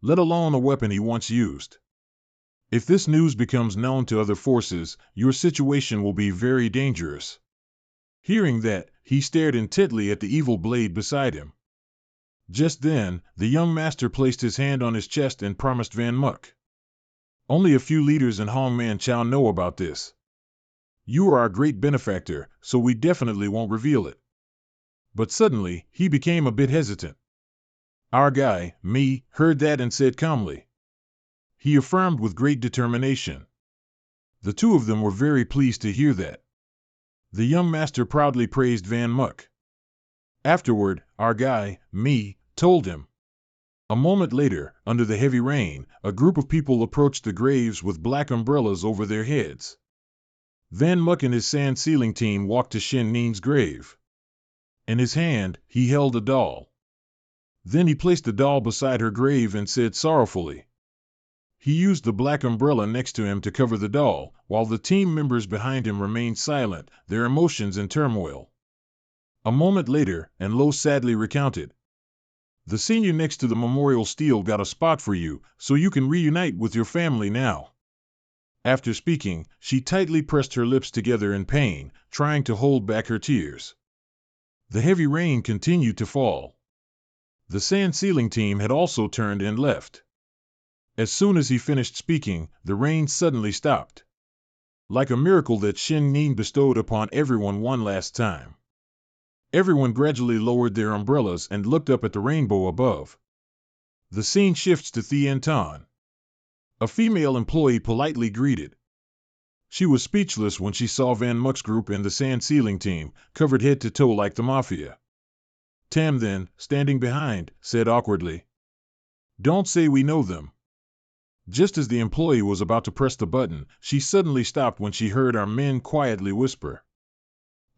Let alone a weapon he once used. If this news becomes known to other forces, your situation will be very dangerous. Hearing that, he stared intently at the evil blade beside him. Just then, the young master placed his hand on his chest and promised Van Muck. Only a few leaders in Hongman Chao know about this. You are our great benefactor, so we definitely won't reveal it. But suddenly, he became a bit hesitant. Our guy, me, heard that and said calmly. He affirmed with great determination. The two of them were very pleased to hear that. The young master proudly praised Van Muck. Afterward, our guy, me, told him. A moment later, under the heavy rain, a group of people approached the graves with black umbrellas over their heads. Van Muck and his sand sealing team walked to Shin Ning's grave. In his hand, he held a doll. Then he placed the doll beside her grave and said sorrowfully. He used the black umbrella next to him to cover the doll, while the team members behind him remained silent, their emotions in turmoil. A moment later, Enlo sadly recounted. The senior next to the memorial stele got a spot for you, so you can reunite with your family now. After speaking, she tightly pressed her lips together in pain, trying to hold back her tears. The heavy rain continued to fall. The sand sealing team had also turned and left. As soon as he finished speaking, the rain suddenly stopped. Like a miracle that Shin Ning bestowed upon everyone one last time. Everyone gradually lowered their umbrellas and looked up at the rainbow above. The scene shifts to Thien Tan. A female employee politely greeted. She was speechless when she saw Van Muck's group and the sand sealing team, covered head to toe like the mafia. Tam then, standing behind, said awkwardly, Don't say we know them. Just as the employee was about to press the button, she suddenly stopped when she heard our men quietly whisper.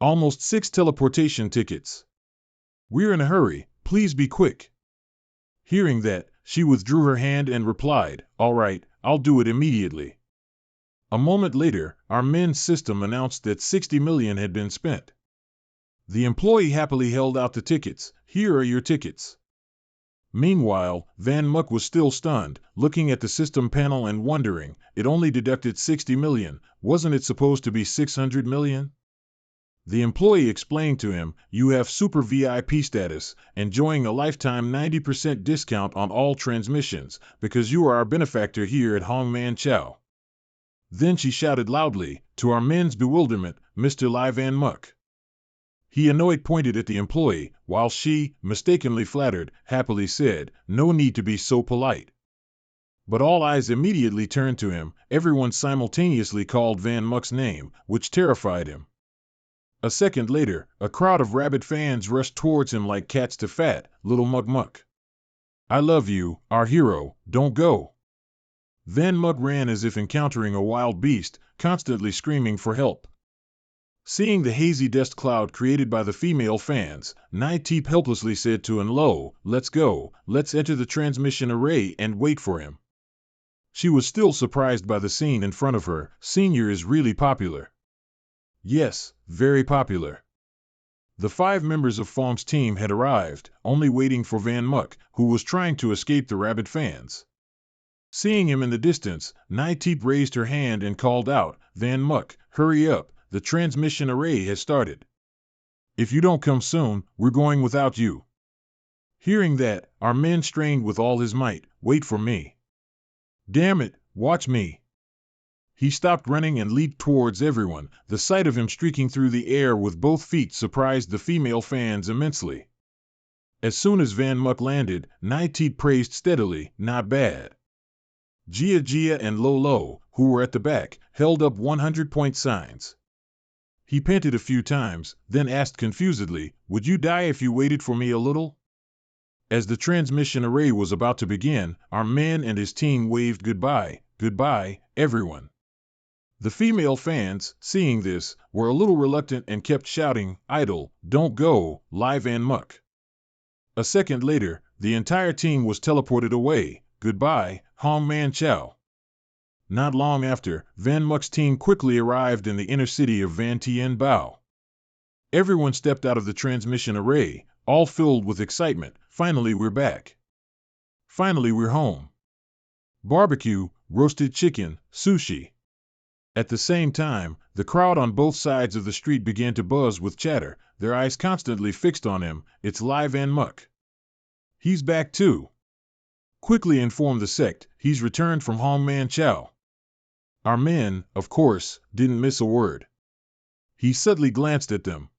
Almost 6 teleportation tickets. We're in a hurry, please be quick. Hearing that, she withdrew her hand and replied, All right, I'll do it immediately. A moment later, our men's system announced that 60 million had been spent. The employee happily held out the tickets. Here are your tickets. Meanwhile, Van Muck was still stunned, looking at the system panel and wondering, it only deducted 60 million, wasn't it supposed to be 600 million? The employee explained to him, You have super VIP status, enjoying a lifetime 90% discount on all transmissions, because you are our benefactor here at Hongman Chao. Then she shouted loudly, to our men's bewilderment, Mr. Lai Van Muck. He annoyed pointed at the employee, while she, mistakenly flattered, happily said, No need to be so polite. But all eyes immediately turned to him. Everyone simultaneously called Van Muck's name, which terrified him. A second later, a crowd of rabid fans rushed towards him like cats to fat little Muck Muck. I love you, our hero, don't go. Van Muck ran as if encountering a wild beast, constantly screaming for help. Seeing the hazy dust cloud created by the female fans, Nai-Teep helplessly said to Lo, let's go, let's enter the transmission array and wait for him. She was still surprised by the scene in front of her. Senior is really popular. Yes, very popular. The 5 members of Fong's team had arrived, only waiting for Van Muck, who was trying to escape the rabid fans. Seeing him in the distance, Nai-Teep raised her hand and called out, Van Muck, hurry up, the transmission array has started. If you don't come soon, we're going without you. Hearing that, our men strained with all his might, wait for me. Damn it, watch me. He stopped running and leaped towards everyone. The sight of him streaking through the air with both feet surprised the female fans immensely. As soon as Van Muck landed, Nai-Teep praised steadily, not bad. Gia and Lo, who were at the back, held up 100-point signs. He panted a few times, then asked confusedly, would you die if you waited for me a little? As the transmission array was about to begin, our man and his team waved goodbye, goodbye, everyone. The female fans, seeing this, were a little reluctant and kept shouting, idle, don't go, live Van Muck. A second later, the entire team was teleported away, goodbye, Hong Man Chow. Not long after, Van Muck's team quickly arrived in the inner city of Van Tien Bao. Everyone stepped out of the transmission array, all filled with excitement. Finally we're back. Finally we're home. Barbecue, roasted chicken, sushi. At the same time, the crowd on both sides of the street began to buzz with chatter, their eyes constantly fixed on him. It's live Van Muck. He's back too. Quickly inform the sect, he's returned from Hong Man Chow. Our men, of course, didn't miss a word. He subtly glanced at them.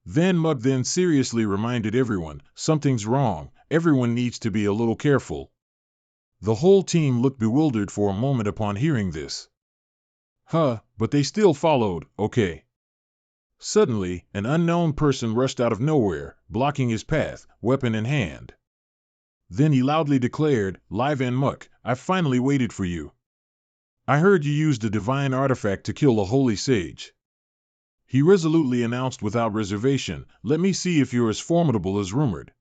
Van Muck then seriously reminded everyone, something's wrong, everyone needs to be a little careful. The whole team looked bewildered for a moment upon hearing this. But they still followed, okay. Suddenly, an unknown person rushed out of nowhere, blocking his path, weapon in hand. Then he loudly declared, live Van Muck, I finally waited for you. I heard you used a divine artifact to kill a holy sage. He resolutely announced without reservation, let me see if you're as formidable as rumored.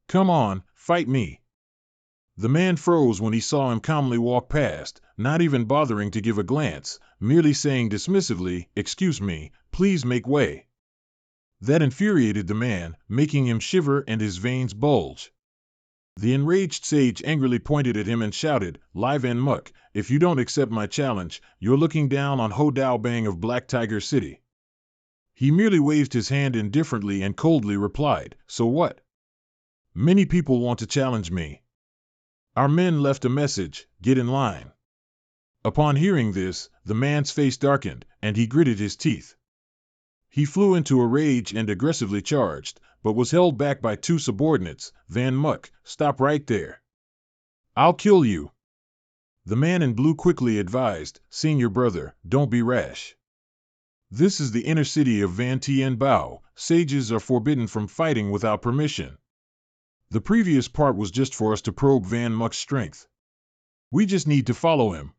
Come on, fight me. The man froze when he saw him calmly walk past, not even bothering to give a glance, merely saying dismissively, excuse me, please make way. That infuriated the man, making him shiver and his veins bulge. The enraged sage angrily pointed at him and shouted, live Van Muck, if you don't accept my challenge, you're looking down on Ho Dao Bang of Black Tiger City. He merely waved his hand indifferently and coldly replied, so what? Many people want to challenge me. Our men left a message, get in line. Upon hearing this, the man's face darkened, and he gritted his teeth. He flew into a rage and aggressively charged, but was held back by 2 subordinates. Van Muck, stop right there. I'll kill you. The man in blue quickly advised, senior brother, don't be rash. This is the inner city of Van Tien Bao, sages are forbidden from fighting without permission. The previous part was just for us to probe Van Muck's strength. We just need to follow him.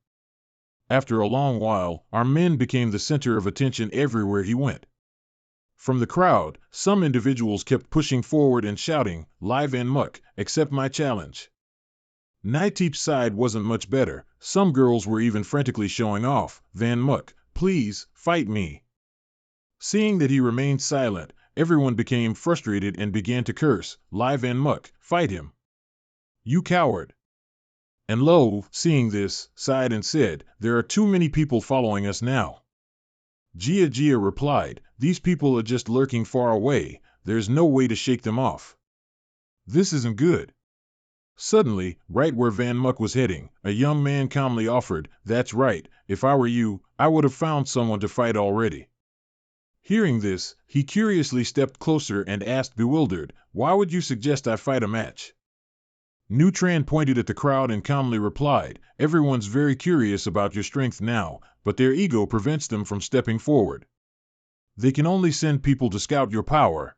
After a long while, our men became the center of attention everywhere he went. From the crowd, some individuals kept pushing forward and shouting, live Van Muck, accept my challenge. Nai-Teep's side wasn't much better, some girls were even frantically showing off, Van Muck, please, fight me. Seeing that he remained silent, everyone became frustrated and began to curse, live Van Muck, fight him. You coward. And Lo, seeing this, sighed and said, there are too many people following us now. Gia replied, these people are just lurking far away, there's no way to shake them off. This isn't good. Suddenly, right where Van Muck was heading, a young man calmly offered, that's right, if I were you, I would have found someone to fight already. Hearing this, he curiously stepped closer and asked bewildered, why would you suggest I fight a match? Nutran pointed at the crowd and calmly replied, "Everyone's very curious about your strength now, but their ego prevents them from stepping forward. They can only send people to scout your power.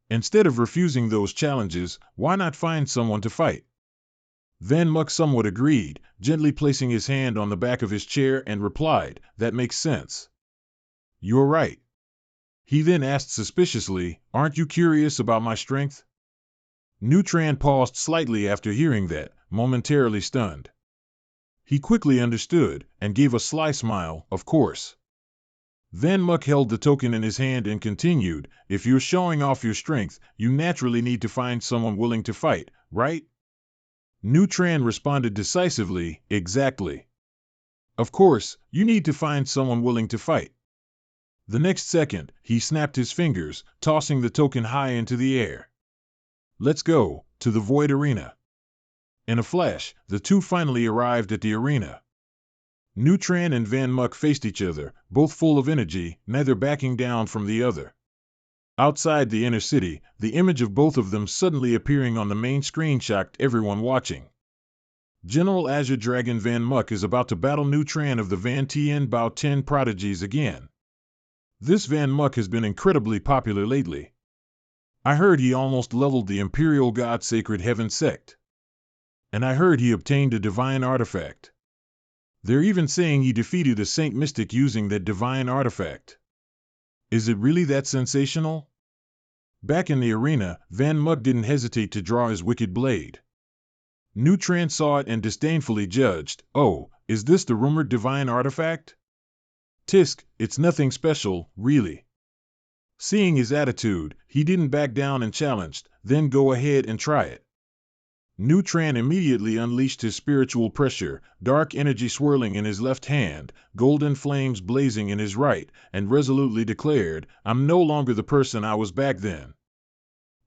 Instead of refusing those challenges, why not find someone to fight?" Van Muck somewhat agreed, gently placing his hand on the back of his chair and replied, "That makes sense. You're right." He then asked suspiciously, "Aren't you curious about my strength?" Nutran paused slightly after hearing that, momentarily stunned. He quickly understood, and gave a sly smile, "Of course." Van Muck held the token in his hand and continued, "If you're showing off your strength, you naturally need to find someone willing to fight, right?" Nutran responded decisively, "Exactly. Of course, you need to find someone willing to fight." The next second, he snapped his fingers, tossing the token high into the air. "Let's go to the Void Arena." In a flash, the two finally arrived at the arena. Nutran and Van Muck faced each other, both full of energy, neither backing down from the other. Outside the inner city, the image of both of them suddenly appearing on the main screen shocked everyone watching. General Azure Dragon Van Muck is about to battle Nutran of the Van Tien Bao 10 prodigies again. This Van Muck has been incredibly popular lately. I heard he almost leveled the Imperial God Sacred Heaven sect. And I heard he obtained a divine artifact. They're even saying he defeated a Saint Mystic using that divine artifact. Is it really that sensational? Back in the arena, Van Muck didn't hesitate to draw his wicked blade. Nutran saw it and disdainfully judged, "Oh, is this the rumored divine artifact? Tisk, it's nothing special, really." Seeing his attitude, he didn't back down and challenged, "Then go ahead and try it." Nutran immediately unleashed his spiritual pressure, dark energy swirling in his left hand, golden flames blazing in his right, and resolutely declared, "I'm no longer the person I was back then.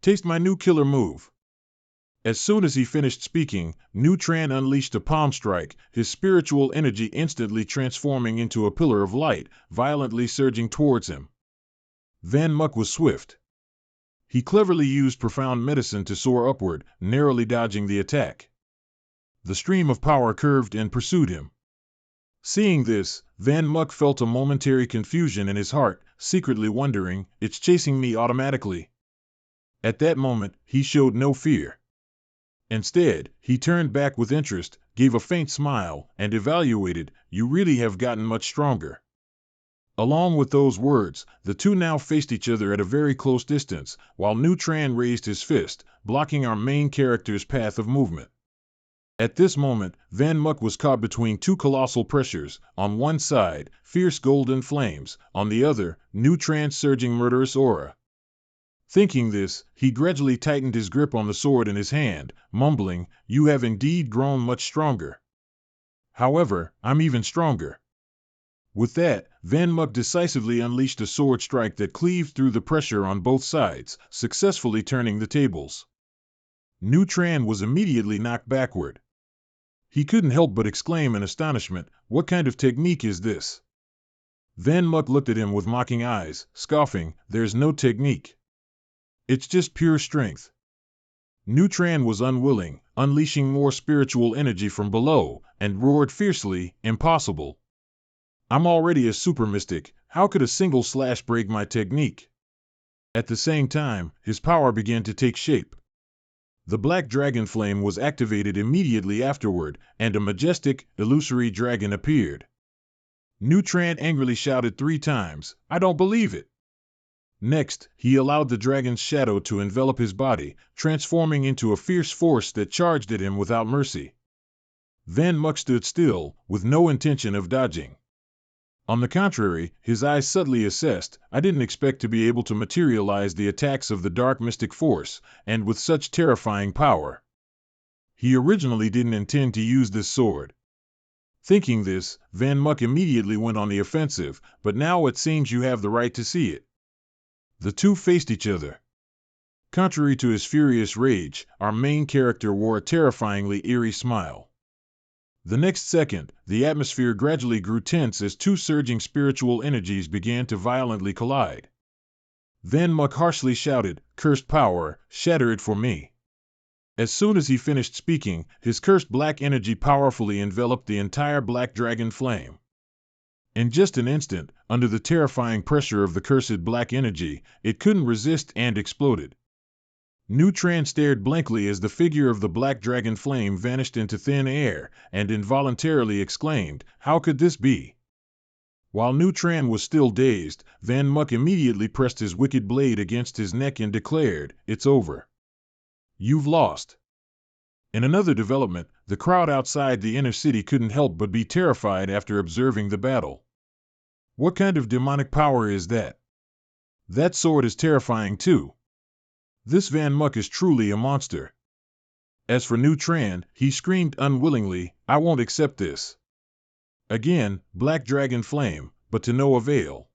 Taste my new killer move." As soon as he finished speaking, Nutran unleashed a palm strike, his spiritual energy instantly transforming into a pillar of light, violently surging towards him. Van Muck was swift. He cleverly used profound medicine to soar upward, narrowly dodging the attack. The stream of power curved and pursued him. Seeing this, Van Muck felt a momentary confusion in his heart, secretly wondering, "It's chasing me automatically." At that moment, he showed no fear. Instead, he turned back with interest, gave a faint smile, and evaluated, "You really have gotten much stronger." Along with those words, the two now faced each other at a very close distance, while Nutran raised his fist, blocking our main character's path of movement. At this moment, Van Muck was caught between two colossal pressures, on one side, fierce golden flames, on the other, Nutran's surging murderous aura. Thinking this, he gradually tightened his grip on the sword in his hand, mumbling, "You have indeed grown much stronger. However, I'm even stronger." With that, Van Muck decisively unleashed a sword strike that cleaved through the pressure on both sides, successfully turning the tables. Nutran was immediately knocked backward. He couldn't help but exclaim in astonishment, "What kind of technique is this?" Van Muck looked at him with mocking eyes, scoffing, "There's no technique. It's just pure strength." Nutran was unwilling, unleashing more spiritual energy from below, and roared fiercely, "Impossible. I'm already a super mystic, how could a single slash break my technique?" At the same time, his power began to take shape. The black dragon flame was activated immediately afterward, and a majestic, illusory dragon appeared. Nutran angrily shouted 3 times, "I don't believe it." Next, he allowed the dragon's shadow to envelop his body, transforming into a fierce force that charged at him without mercy. Van Muck stood still, with no intention of dodging. On the contrary, his eyes subtly assessed, "I didn't expect to be able to materialize the attacks of the dark mystic force, and with such terrifying power. He originally didn't intend to use this sword." Thinking this, Van Muck immediately went on the offensive, "But now it seems you have the right to see it." The two faced each other. Contrary to his furious rage, our main character wore a terrifyingly eerie smile. The next second, the atmosphere gradually grew tense as two surging spiritual energies began to violently collide. Van Muck harshly shouted, "Cursed power, shatter it for me." As soon as he finished speaking, his cursed black energy powerfully enveloped the entire black dragon flame. In just an instant, under the terrifying pressure of the cursed black energy, it couldn't resist and exploded. Nutran stared blankly as the figure of the black dragon flame vanished into thin air, and involuntarily exclaimed, "How could this be?" While Nutran was still dazed, Van Muck immediately pressed his wicked blade against his neck and declared, "It's over. You've lost." In another development, the crowd outside the inner city couldn't help but be terrified after observing the battle. What kind of demonic power is that? That sword is terrifying too. This Van Muck is truly a monster. As for Nutran, he screamed unwillingly, "I won't accept this." Again, Black Dragon Flame, but to no avail.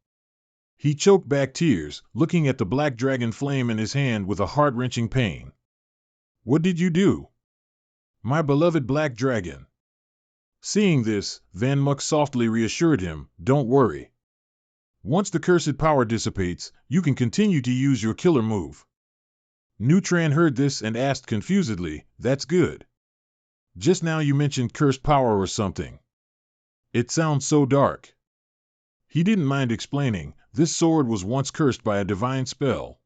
He choked back tears, looking at the Black Dragon Flame in his hand with a heart-wrenching pain. "What did you do? My beloved Black Dragon." Seeing this, Van Muck softly reassured him, "Don't worry. Once the cursed power dissipates, you can continue to use your killer move." Nutran heard this and asked confusedly, "That's good. Just now you mentioned cursed power or something. It sounds so dark." He didn't mind explaining, this sword was once cursed by a divine spell.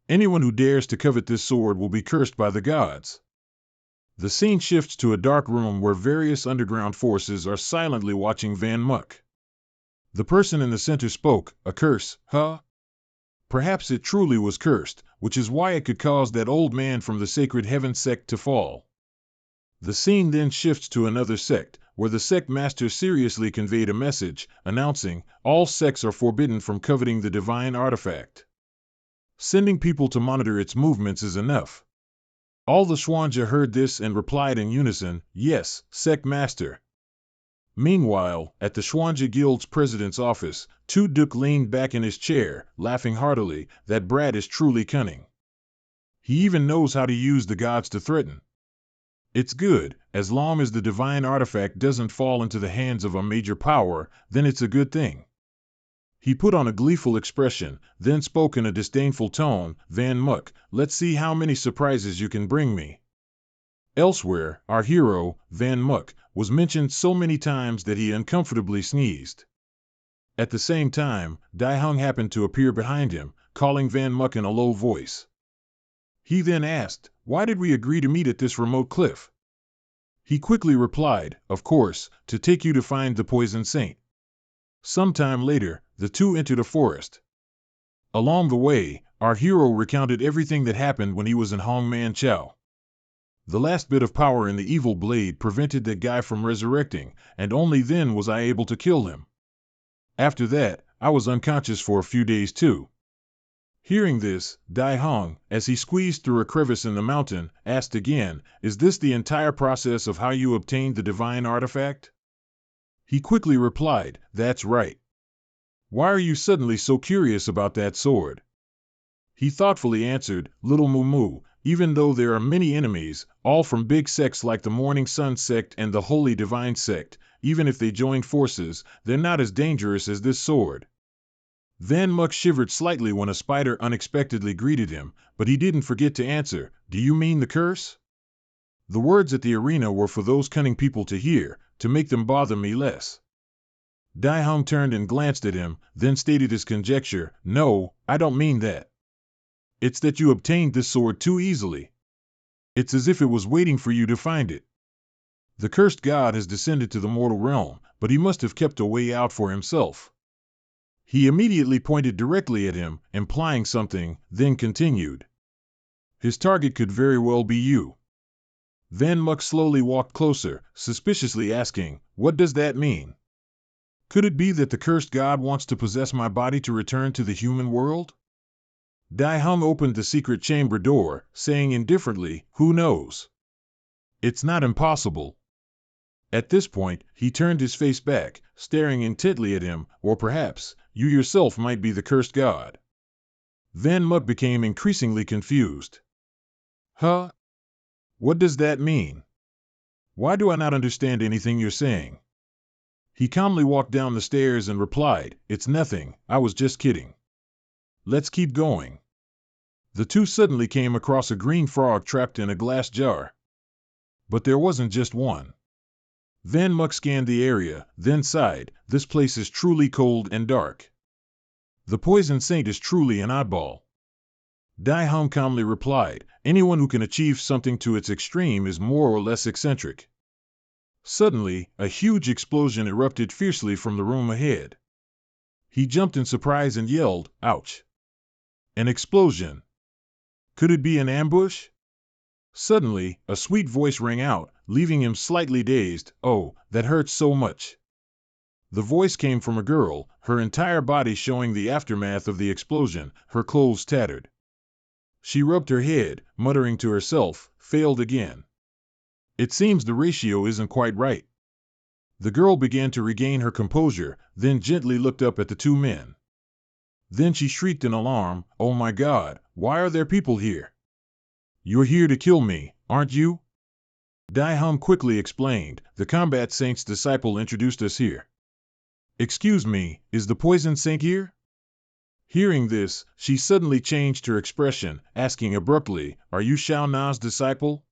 Anyone who dares to covet this sword will be cursed by the gods. The scene shifts to a dark room where various underground forces are silently watching Van Muck. The person in the center spoke, "A curse, huh? Perhaps it truly was cursed, which is why it could cause that old man from the Sacred Heaven sect to fall." The scene then shifts to another sect, where the sect master seriously conveyed a message, announcing, "All sects are forbidden from coveting the divine artifact. Sending people to monitor its movements is enough." All the Schwanja heard this and replied in unison, "Yes, sect master." Meanwhile, at the Schwanja Guild's president's office, Tu Duk leaned back in his chair, laughing heartily, "That brat is truly cunning. He even knows how to use the gods to threaten. It's good, as long as the divine artifact doesn't fall into the hands of a major power, then it's a good thing." He put on a gleeful expression, then spoke in a disdainful tone, "Van Muck, let's see how many surprises you can bring me." Elsewhere, our hero, Van Muck, was mentioned so many times that he uncomfortably sneezed. At the same time, Dai Hung happened to appear behind him, calling Van Muck in a low voice. He then asked, "Why did we agree to meet at this remote cliff?" He quickly replied, "Of course, to take you to find the Poison Saint." Sometime later, the two entered a forest. Along the way, our hero recounted everything that happened when he was in Hongman Chao. The last bit of power in the evil blade prevented that guy from resurrecting, and only then was I able to kill him. After that, I was unconscious for a few days too. Hearing this, Dai Hong, as he squeezed through a crevice in the mountain, asked again, "Is this the entire process of how you obtained the divine artifact?" He quickly replied, "That's right. Why are you suddenly so curious about that sword?" He thoughtfully answered, "Little Moo, even though there are many enemies, all from big sects like the Morning Sun sect and the Holy Divine sect, even if they join forces, they're not as dangerous as this sword." Van Muck shivered slightly when a spider unexpectedly greeted him, but he didn't forget to answer, "Do you mean the curse?" The words at the arena were for those cunning people to hear, to make them bother me less. Dai Hung turned and glanced at him, then stated his conjecture, "No, I don't mean that. It's that you obtained this sword too easily. It's as if it was waiting for you to find it. The cursed god has descended to the mortal realm, but he must have kept a way out for himself." He immediately pointed directly at him, implying something, then continued, "His target could very well be you." Van Muck slowly walked closer, suspiciously asking, "What does that mean? Could it be that the cursed god wants to possess my body to return to the human world?" Dai Hung opened the secret chamber door, saying indifferently, "Who knows? It's not impossible." At this point, he turned his face back, staring intently at him, "Or perhaps, you yourself might be the cursed god." Van Muck became increasingly confused. "Huh? What does that mean? Why do I not understand anything you're saying?" He calmly walked down the stairs and replied, "It's nothing, I was just kidding. Let's keep going." The two suddenly came across a green frog trapped in a glass jar. But there wasn't just one. Van Muck scanned the area, then sighed, "This place is truly cold and dark. The poison saint is truly an oddball." Dai Hung calmly replied, "Anyone who can achieve something to its extreme is more or less eccentric." Suddenly, a huge explosion erupted fiercely from the room ahead. He jumped in surprise and yelled, "Ouch!" An explosion! Could it be an ambush? Suddenly, a sweet voice rang out, leaving him slightly dazed. "Oh, that hurts so much." The voice came from a girl, her entire body showing the aftermath of the explosion, her clothes tattered. She rubbed her head, muttering to herself, "Failed again. It seems the ratio isn't quite right." The girl began to regain her composure, then gently looked up at the two men. Then she shrieked in alarm, "Oh my God, why are there people here? You're here to kill me, aren't you?" Dai Hum quickly explained, "The combat saint's disciple introduced us here." "Excuse me, is the poison saint here?" Hearing this, she suddenly changed her expression, asking abruptly, "Are you Shao Na's disciple?"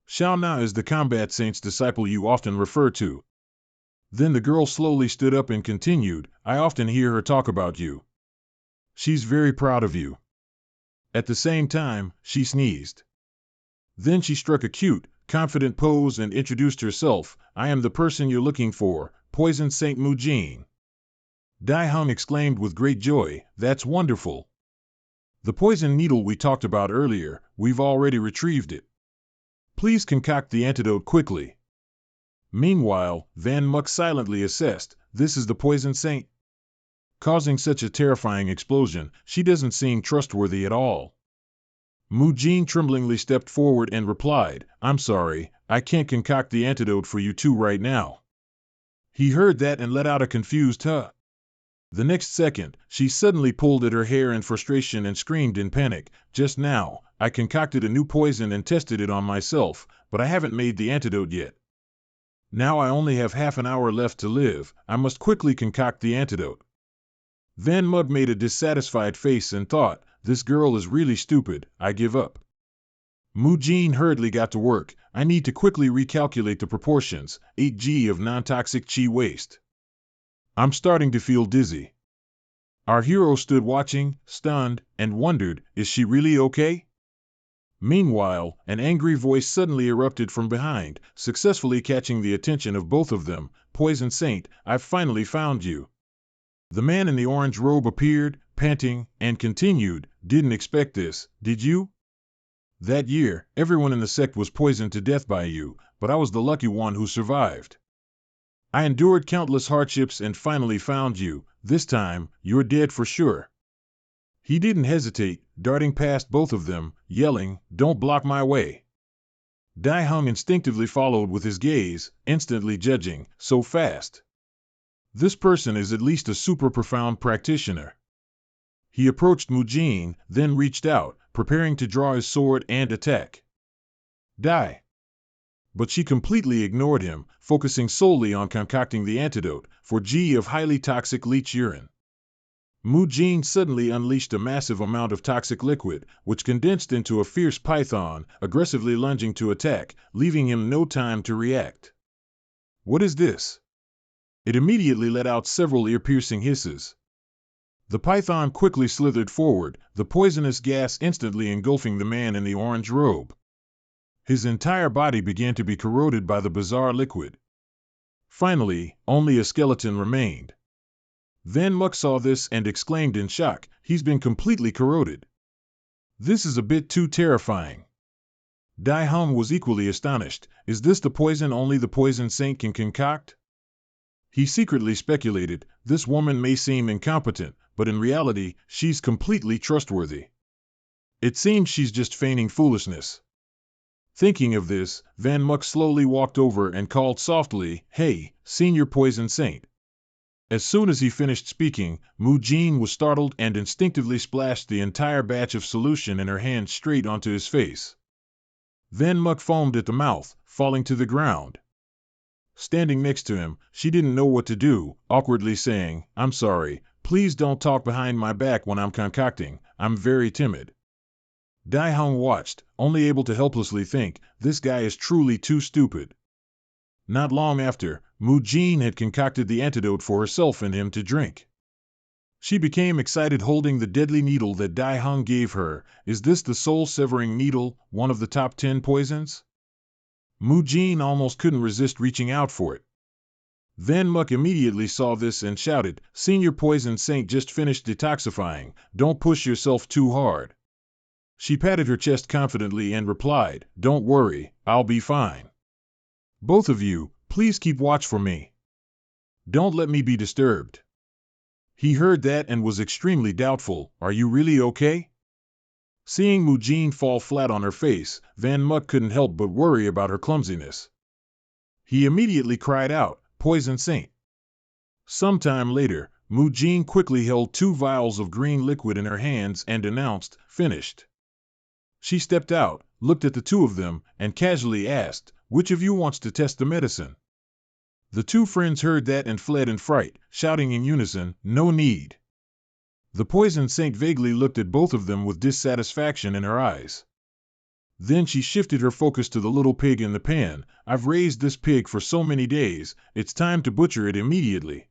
"Shao Na is the combat saint's disciple you often refer to." Then the girl slowly stood up and continued, "I often hear her talk about you. She's very proud of you." At the same time, she sneezed. Then she struck a cute, confident pose and introduced herself, "I am the person you're looking for, Poison Saint Mujin." Dai Hung exclaimed with great joy, "That's wonderful. The poison needle we talked about earlier, we've already retrieved it. Please concoct the antidote quickly." Meanwhile, Van Muck silently assessed, "This is the poison saint? Causing such a terrifying explosion, she doesn't seem trustworthy at all." Mujin tremblingly stepped forward and replied, "I'm sorry, I can't concoct the antidote for you two right now." He heard that and let out a confused "huh." The next second, she suddenly pulled at her hair in frustration and screamed in panic, "Just now, I concocted a new poison and tested it on myself, but I haven't made the antidote yet. Now I only have half an hour left to live, I must quickly concoct the antidote." Van Mug made a dissatisfied face and thought, "This girl is really stupid, I give up." Mujin hurriedly got to work, "I need to quickly recalculate the proportions, 8g of non-toxic chi waste. I'm starting to feel dizzy." Our hero stood watching, stunned, and wondered, "Is she really okay?" Meanwhile, an angry voice suddenly erupted from behind, successfully catching the attention of both of them. "Poison Saint, I've finally found you." The man in the orange robe appeared, panting, and continued, "Didn't expect this, did you? That year, everyone in the sect was poisoned to death by you, but I was the lucky one who survived. I endured countless hardships and finally found you. This time, you're dead for sure." He didn't hesitate, darting past both of them, yelling, "Don't block my way." Dai Hung instinctively followed with his gaze, instantly judging, "So fast. This person is at least a super profound practitioner." He approached Mujin, then reached out, preparing to draw his sword and attack. "Die!" But she completely ignored him, focusing solely on concocting the antidote, for G of highly toxic leech urine. Mujin suddenly unleashed a massive amount of toxic liquid, which condensed into a fierce python, aggressively lunging to attack, leaving him no time to react. "What is this?" It immediately let out several ear-piercing hisses. The python quickly slithered forward, the poisonous gas instantly engulfing the man in the orange robe. His entire body began to be corroded by the bizarre liquid. Finally, only a skeleton remained. Van Muck saw this and exclaimed in shock, "He's been completely corroded. This is a bit too terrifying." Dai Hum was equally astonished. "Is this the poison only the poison saint can concoct?" He secretly speculated, "This woman may seem incompetent, but in reality, she's completely trustworthy. It seems she's just feigning foolishness." Thinking of this, Van Muck slowly walked over and called softly, "Hey, Senior Poison Saint." As soon as he finished speaking, Mujin was startled and instinctively splashed the entire batch of solution in her hand straight onto his face. Van Muck foamed at the mouth, falling to the ground. Standing next to him, she didn't know what to do, awkwardly saying, "I'm sorry, please don't talk behind my back when I'm concocting, I'm very timid." Dai Hung watched, only able to helplessly think, this guy is truly too stupid. Not long after, Mu Jin had concocted the antidote for herself and him to drink. She became excited holding the deadly needle that Dai Hung gave her. Is this the soul-severing needle, one of the top 10 poisons? Mu Jin almost couldn't resist reaching out for it. Van Muk immediately saw this and shouted, Senior Poison Saint just finished detoxifying, don't push yourself too hard. She patted her chest confidently and replied, Don't worry, I'll be fine. Both of you, please keep watch for me. Don't let me be disturbed. He heard that and was extremely doubtful. Are you really okay? Seeing Mu Jin fall flat on her face, Van Muk couldn't help but worry about her clumsiness. He immediately cried out, Poison Saint. Sometime later, Mu Jin quickly held 2 vials of green liquid in her hands and announced, Finished. She stepped out, looked at the 2 of them, and casually asked, Which of you wants to test the medicine? The 2 friends heard that and fled in fright, shouting in unison, No need. The Poison Saint vaguely looked at both of them with dissatisfaction in her eyes. Then she shifted her focus to the little pig in the pan. I've raised this pig for so many days, it's time to butcher it immediately.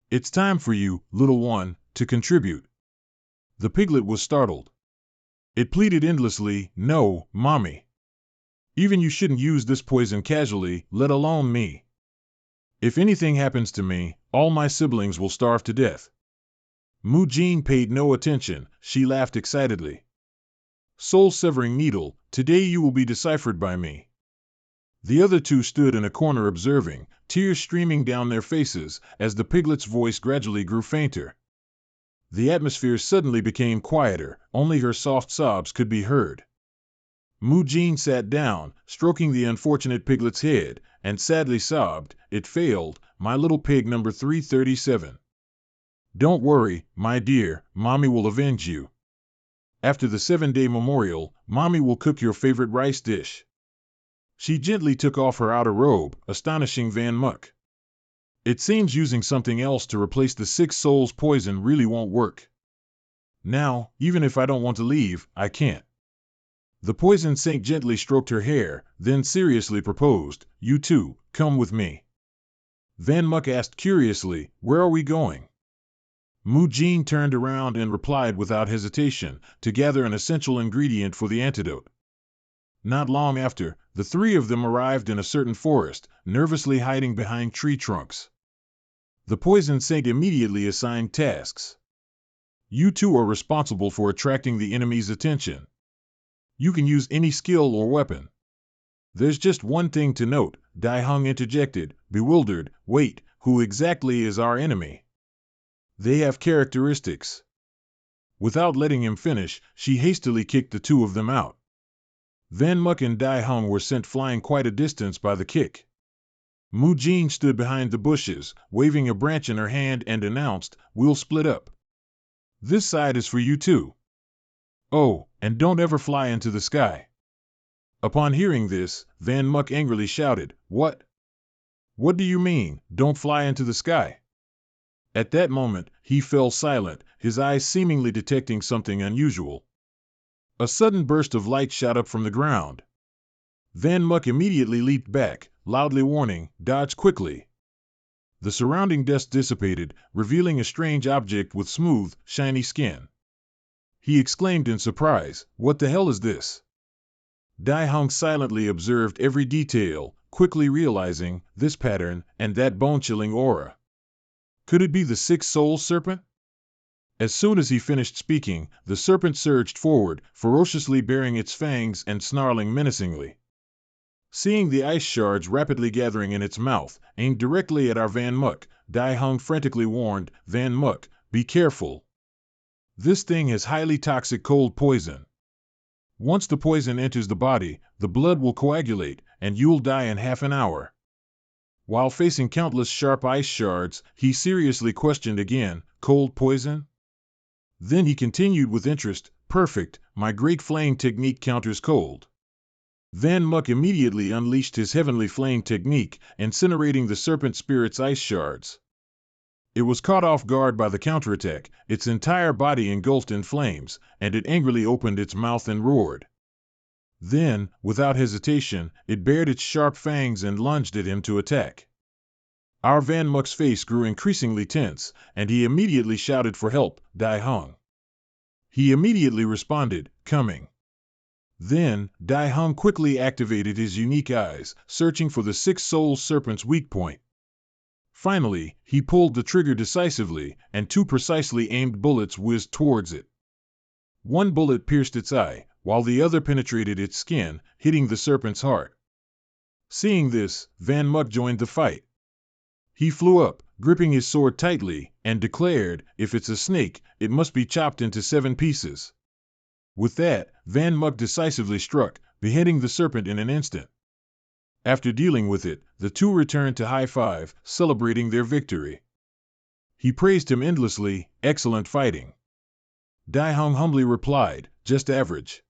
It's time for you, little one, to contribute. The piglet was startled. It pleaded endlessly, No, Mommy. Even you shouldn't use this poison casually, let alone me. If anything happens to me, all my siblings will starve to death. Mu Jin paid no attention, she laughed excitedly. Soul-severing needle, today you will be deciphered by me. The other 2 stood in a corner observing, tears streaming down their faces, as the piglet's voice gradually grew fainter. The atmosphere suddenly became quieter, only her soft sobs could be heard. Mu Jin sat down, stroking the unfortunate piglet's head, and sadly sobbed, It failed, my little pig number 337. Don't worry, my dear, Mommy will avenge you. After the 7-day memorial, Mommy will cook your favorite rice dish. She gently took off her outer robe, astonishing Van Muk. It seems using something else to replace the 6 souls poison really won't work. Now, even if I don't want to leave, I can't. The Poison Saint gently stroked her hair, then seriously proposed, You too, come with me. Van Muk asked curiously, Where are we going? Mu Jin turned around and replied without hesitation, to gather an essential ingredient for the antidote. Not long after, the 3 of them arrived in a certain forest, nervously hiding behind tree trunks. The Poison Saint immediately assigned tasks. You 2 are responsible for attracting the enemy's attention. You can use any skill or weapon. There's just one thing to note, Dai Hung interjected, bewildered, Wait, who exactly is our enemy? They have characteristics. Without letting him finish, she hastily kicked the 2 of them out. Van Muk and Dai Hung were sent flying quite a distance by the kick. Mu Jin stood behind the bushes, waving a branch in her hand and announced, We'll split up. This side is for you too. Oh, and don't ever fly into the sky. Upon hearing this, Van Muk angrily shouted, What? What do you mean, don't fly into the sky? At that moment, he fell silent, his eyes seemingly detecting something unusual. A sudden burst of light shot up from the ground. Van Muk immediately leaped back, loudly warning, Dodge quickly. The surrounding dust dissipated, revealing a strange object with smooth, shiny skin. He exclaimed in surprise, What the hell is this? Dai Hung silently observed every detail, quickly realizing this pattern and that bone-chilling aura. Could it be the 6-soul serpent? As soon as he finished speaking, the serpent surged forward, ferociously baring its fangs and snarling menacingly. Seeing the ice shards rapidly gathering in its mouth, aimed directly at our Van Muk, Dai Hung frantically warned, Van Muk, be careful. This thing has highly toxic cold poison. Once the poison enters the body, the blood will coagulate, and you'll die in half an hour. While facing countless sharp ice shards, he seriously questioned again, Cold poison? Then he continued with interest, Perfect, my great flame technique counters cold. Van Muk immediately unleashed his heavenly flame technique, incinerating the serpent spirit's ice shards. It was caught off guard by the counterattack, its entire body engulfed in flames, and it angrily opened its mouth and roared. Then, without hesitation, it bared its sharp fangs and lunged at him to attack. Our Van Muk's face grew increasingly tense, and he immediately shouted for help, Dai Hung. He immediately responded, coming. Then, Dai Hung quickly activated his unique eyes, searching for the six-soul serpent's weak point. Finally, he pulled the trigger decisively, and two precisely aimed bullets whizzed towards it. One bullet pierced its eye, while the other penetrated its skin, hitting the serpent's heart. Seeing this, Van Muk joined the fight. He flew up, gripping his sword tightly, and declared, if it's a snake, it must be chopped into 7 pieces. With that, Van Muk decisively struck, beheading the serpent in an instant. After dealing with it, the two returned to high five, celebrating their victory. He praised him endlessly, excellent fighting. Dai Hung humbly replied, just average.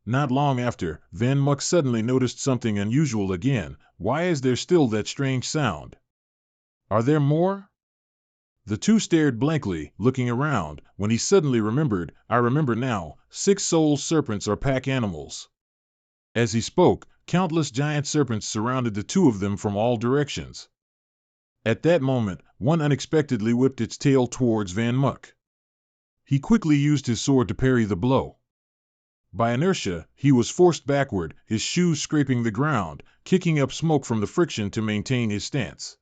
Not long after, Van Muk suddenly noticed something unusual again. Why is there still that strange sound? Are there more? The two stared blankly, looking around, when he suddenly remembered, I remember now, 6-soul serpents are pack animals. As he spoke, countless giant serpents surrounded the two of them from all directions. At that moment, one unexpectedly whipped its tail towards Van Muk. He quickly used his sword to parry the blow. By inertia, he was forced backward, his shoes scraping the ground, kicking up smoke from the friction to maintain his stance.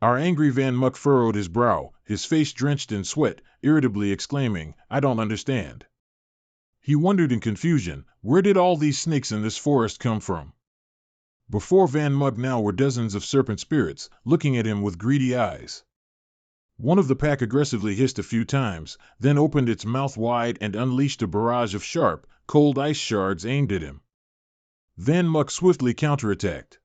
Our angry Van Muk furrowed his brow, his face drenched in sweat, irritably exclaiming, I don't understand. He wondered in confusion, where did all these snakes in this forest come from? Before Van Muk now were dozens of serpent spirits, looking at him with greedy eyes. One of the pack aggressively hissed a few times, then opened its mouth wide and unleashed a barrage of sharp, cold ice shards aimed at him. Van Muk swiftly counterattacked.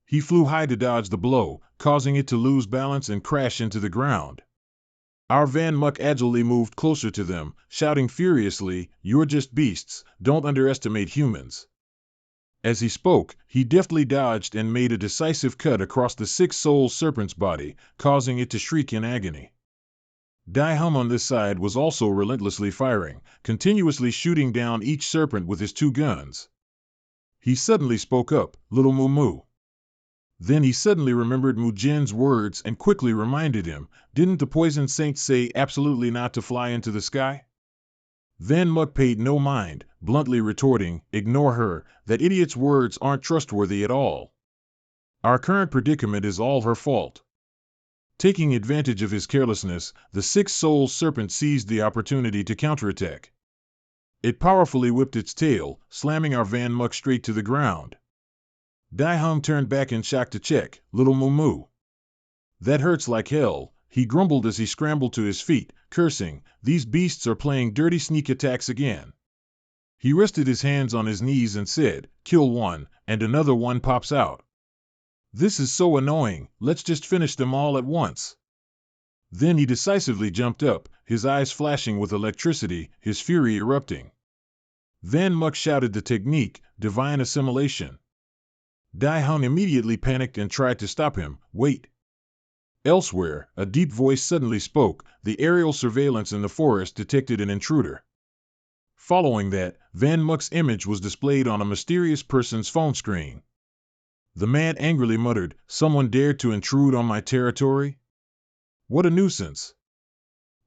He flew high to dodge the blow, causing it to lose balance and crash into the ground. Our Van Muk agilely moved closer to them, shouting furiously, You're just beasts, don't underestimate humans. As he spoke, he deftly dodged and made a decisive cut across the 6-soul serpent's body, causing it to shriek in agony. Dai Hum on this side was also relentlessly firing, continuously shooting down each serpent with his 2 guns. He suddenly spoke up, Little Moo Moo. Then he suddenly remembered Mu Jin's words and quickly reminded him, didn't the poison saint say absolutely not to fly into the sky? Van Muk paid no mind, bluntly retorting, ignore her, that idiot's words aren't trustworthy at all. Our current predicament is all her fault. Taking advantage of his carelessness, the 6-soul serpent seized the opportunity to counterattack. It powerfully whipped its tail, slamming our Van Muk straight to the ground. Dai Hung turned back in shock to check, Little Moo Moo. That hurts like hell, he grumbled as he scrambled to his feet, cursing, these beasts are playing dirty sneak attacks again. He rested his hands on his knees and said, kill one, and another one pops out. This is so annoying, let's just finish them all at once. Then he decisively jumped up, his eyes flashing with electricity, his fury erupting. Van Muk shouted the technique, divine assimilation. Dai Hung immediately panicked and tried to stop him, wait. Elsewhere, a deep voice suddenly spoke, the aerial surveillance in the forest detected an intruder. Following that, Van Muk's image was displayed on a mysterious person's phone screen. The man angrily muttered, someone dared to intrude on my territory? What a nuisance.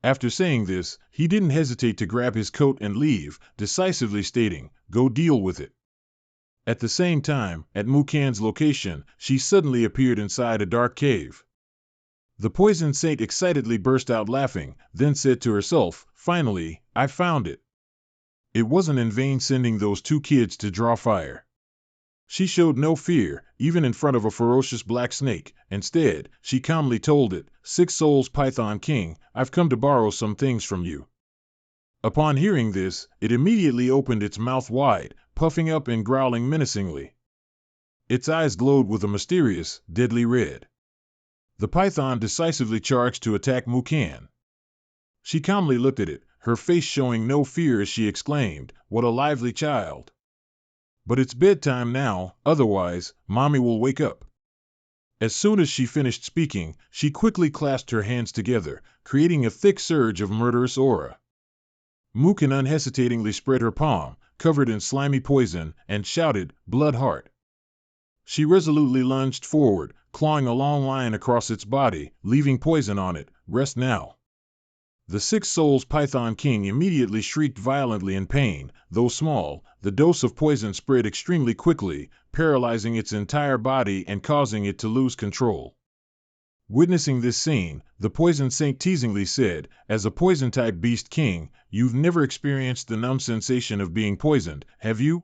After saying this, he didn't hesitate to grab his coat and leave, decisively stating, go deal with it. At the same time, at Mu Kan's location, she suddenly appeared inside a dark cave. The poison saint excitedly burst out laughing, then said to herself, finally, I found it. It wasn't in vain sending those 2 kids to draw fire. She showed no fear, even in front of a ferocious black snake. Instead, she calmly told it, 6 Souls Python King, I've come to borrow some things from you. Upon hearing this, it immediately opened its mouth wide, puffing up and growling menacingly. Its eyes glowed with a mysterious, deadly red. The python decisively charged to attack Mu Kan. She calmly looked at it, her face showing no fear as she exclaimed, what a lively child. But it's bedtime now, otherwise, Mommy will wake up. As soon as she finished speaking, she quickly clasped her hands together, creating a thick surge of murderous aura. Mukin unhesitatingly spread her palm, covered in slimy poison, and shouted, "Blood Heart." She resolutely lunged forward, clawing a long line across its body, leaving poison on it. "Rest now." The Six Souls Python King immediately shrieked violently in pain. Though small, the dose of poison spread extremely quickly, paralyzing its entire body and causing it to lose control. Witnessing this scene, the Poison Saint teasingly said, "As a poison-type beast king, you've never experienced the numb sensation of being poisoned, have you?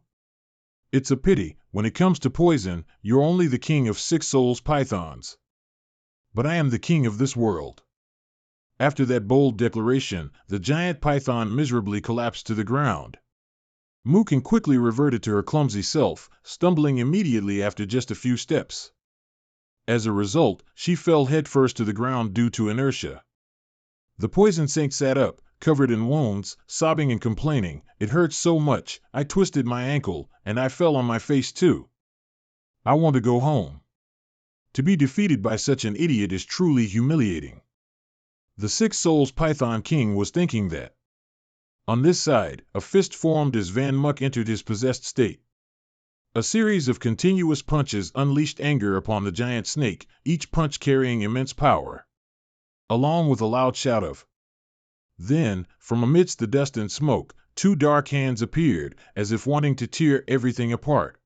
It's a pity, when it comes to poison, you're only the king of Six Souls Pythons. But I am the king of this world." After that bold declaration, the giant python miserably collapsed to the ground. Mukin quickly reverted to her clumsy self, stumbling immediately after just a few steps. As a result, she fell headfirst to the ground due to inertia. The Poison Saint sat up, covered in wounds, sobbing and complaining, "It hurts so much, I twisted my ankle, and I fell on my face too. I want to go home. To be defeated by such an idiot is truly humiliating." The Six Souls Python King was thinking that. On this side, a fist formed as Van Muck entered his possessed state. A series of continuous punches unleashed anger upon the giant snake, each punch carrying immense power. Along with a loud shout of. Then, from amidst the dust and smoke, two dark hands appeared, as if wanting to tear everything apart.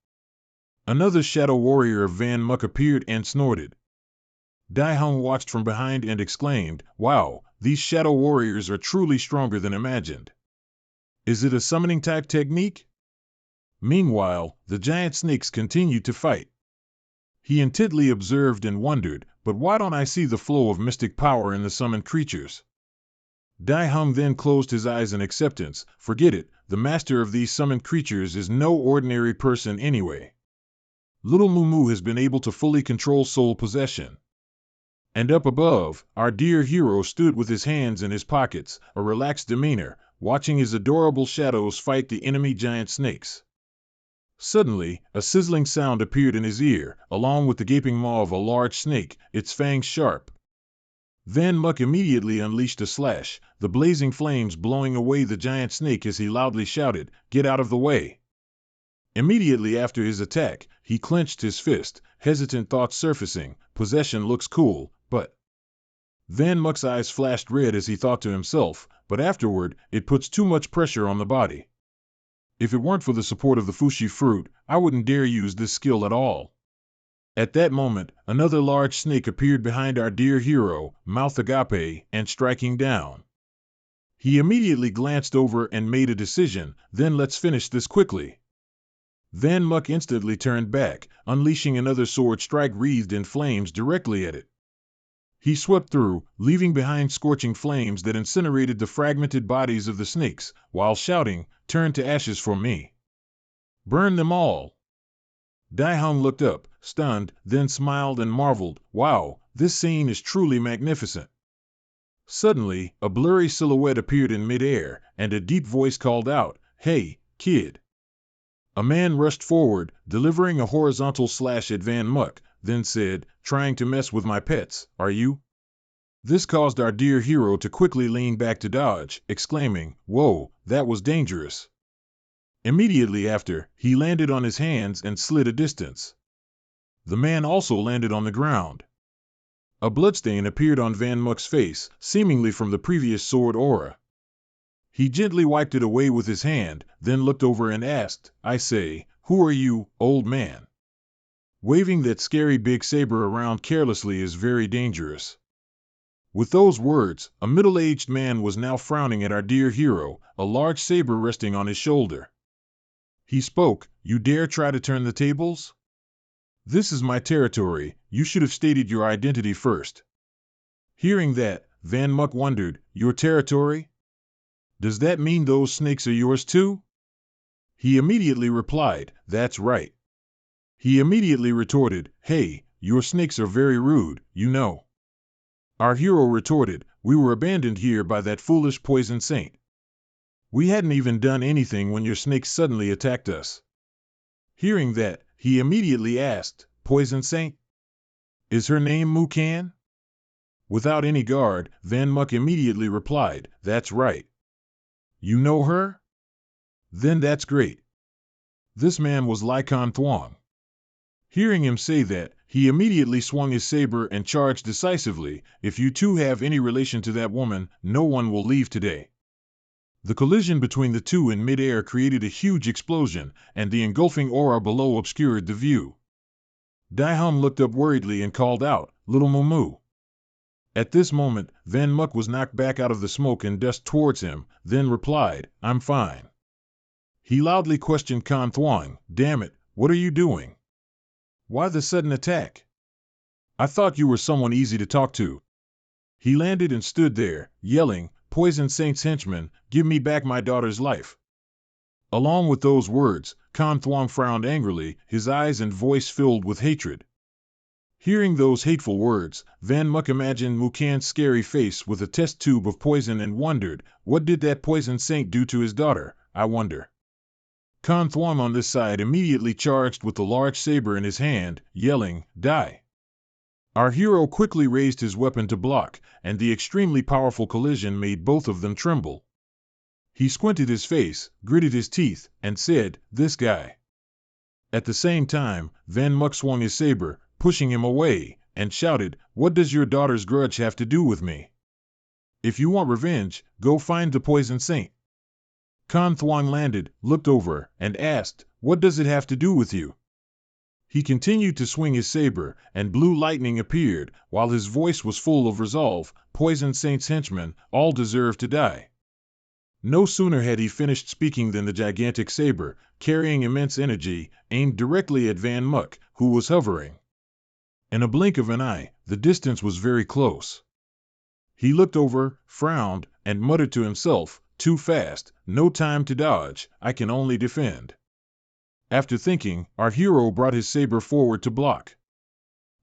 Another shadow warrior of Van Muck appeared and snorted. Dai Hung watched from behind and exclaimed, "Wow, these shadow warriors are truly stronger than imagined. Is it a summoning-type technique?" Meanwhile, the giant snakes continued to fight. He intently observed and wondered, "But why don't I see the flow of mystic power in the summoned creatures?" Dai Hung then closed his eyes in acceptance. Forget it, the master of these summoned creatures is no ordinary person anyway. Little Mumu has been able to fully control soul possession. And up above, our dear hero stood with his hands in his pockets, a relaxed demeanor, watching his adorable shadows fight the enemy giant snakes. Suddenly, a sizzling sound appeared in his ear, along with the gaping maw of a large snake, its fangs sharp. Van Muck immediately unleashed a slash, the blazing flames blowing away the giant snake as he loudly shouted, "Get out of the way!" Immediately after his attack, he clenched his fist, hesitant thoughts surfacing, "Possession looks cool, but..." Van Muck's eyes flashed red as he thought to himself, "But afterward, it puts too much pressure on the body. If it weren't for the support of the Fushi fruit, I wouldn't dare use this skill at all." At that moment, another large snake appeared behind our dear hero, Mouth Agape, and striking down. He immediately glanced over and made a decision, "Then let's finish this quickly." Van Muck instantly turned back, unleashing another sword strike wreathed in flames directly at it. He swept through, leaving behind scorching flames that incinerated the fragmented bodies of the snakes, while shouting, "Turn to ashes for me. Burn them all." Dai Hung looked up, stunned, then smiled and marveled, "Wow, this scene is truly magnificent." Suddenly, a blurry silhouette appeared in midair, and a deep voice called out, "Hey, kid." A man rushed forward, delivering a horizontal slash at Van Muck, then said, "Trying to mess with my pets, are you?" This caused our dear hero to quickly lean back to dodge, exclaiming, "Whoa, that was dangerous." Immediately after, he landed on his hands and slid a distance. The man also landed on the ground. A bloodstain appeared on Van Muck's face, seemingly from the previous sword aura. He gently wiped it away with his hand, then looked over and asked, "I say, who are you, old man? Waving that scary big saber around carelessly is very dangerous." With those words, a middle-aged man was now frowning at our dear hero, a large saber resting on his shoulder. He spoke, "You dare try to turn the tables? This is my territory, you should have stated your identity first." Hearing that, Van Muck wondered, "Your territory? Does that mean those snakes are yours too?" He immediately replied, "That's right." He immediately retorted, "Hey, your snakes are very rude, you know." Our hero retorted, "We were abandoned here by that foolish Poison Saint. We hadn't even done anything when your snakes suddenly attacked us." Hearing that, he immediately asked, "Poison Saint? Is her name Mukan? Without any guard, Van Muck immediately replied, That's right. You know her? Then that's great. This man was Lycon Thuong. Hearing him say that, he immediately swung his saber and charged decisively. If you two have any relation to that woman, no one will leave today. The collision between the two in midair created a huge explosion, and the engulfing aura below obscured the view. Dai Hum looked up worriedly and called out, Little Mumu. At this moment, Van Muck was knocked back out of the smoke and dust towards him, then replied, I'm fine. He loudly questioned Kan Thuong, Damn it, what are you doing? Why the sudden attack? I thought you were someone easy to talk to. He landed and stood there, yelling, Poison Saint's henchman, give me back my daughter's life. Along with those words, Kan Thuong frowned angrily, his eyes and voice filled with hatred. Hearing those hateful words, Van Muck imagined Mukan's scary face with a test tube of poison and wondered, what did that Poison Saint do to his daughter, I wonder? Kan Thuong on this side immediately charged with the large saber in his hand, yelling, Die! Our hero quickly raised his weapon to block, and the extremely powerful collision made both of them tremble. He squinted his face, gritted his teeth, and said, This guy. At the same time, Van Muck swung his saber, pushing him away, and shouted, What does your daughter's grudge have to do with me? If you want revenge, go find the Poison Saint. Kan Thuong landed, looked over, and asked, What does it have to do with you? He continued to swing his saber, and blue lightning appeared, while his voice was full of resolve, Poison Saint's henchmen, all deserve to die. No sooner had he finished speaking than the gigantic saber, carrying immense energy, aimed directly at Van Muck, who was hovering. In a blink of an eye, the distance was very close. He looked over, frowned, and muttered to himself, Too fast, no time to dodge, I can only defend. After thinking, our hero brought his saber forward to block.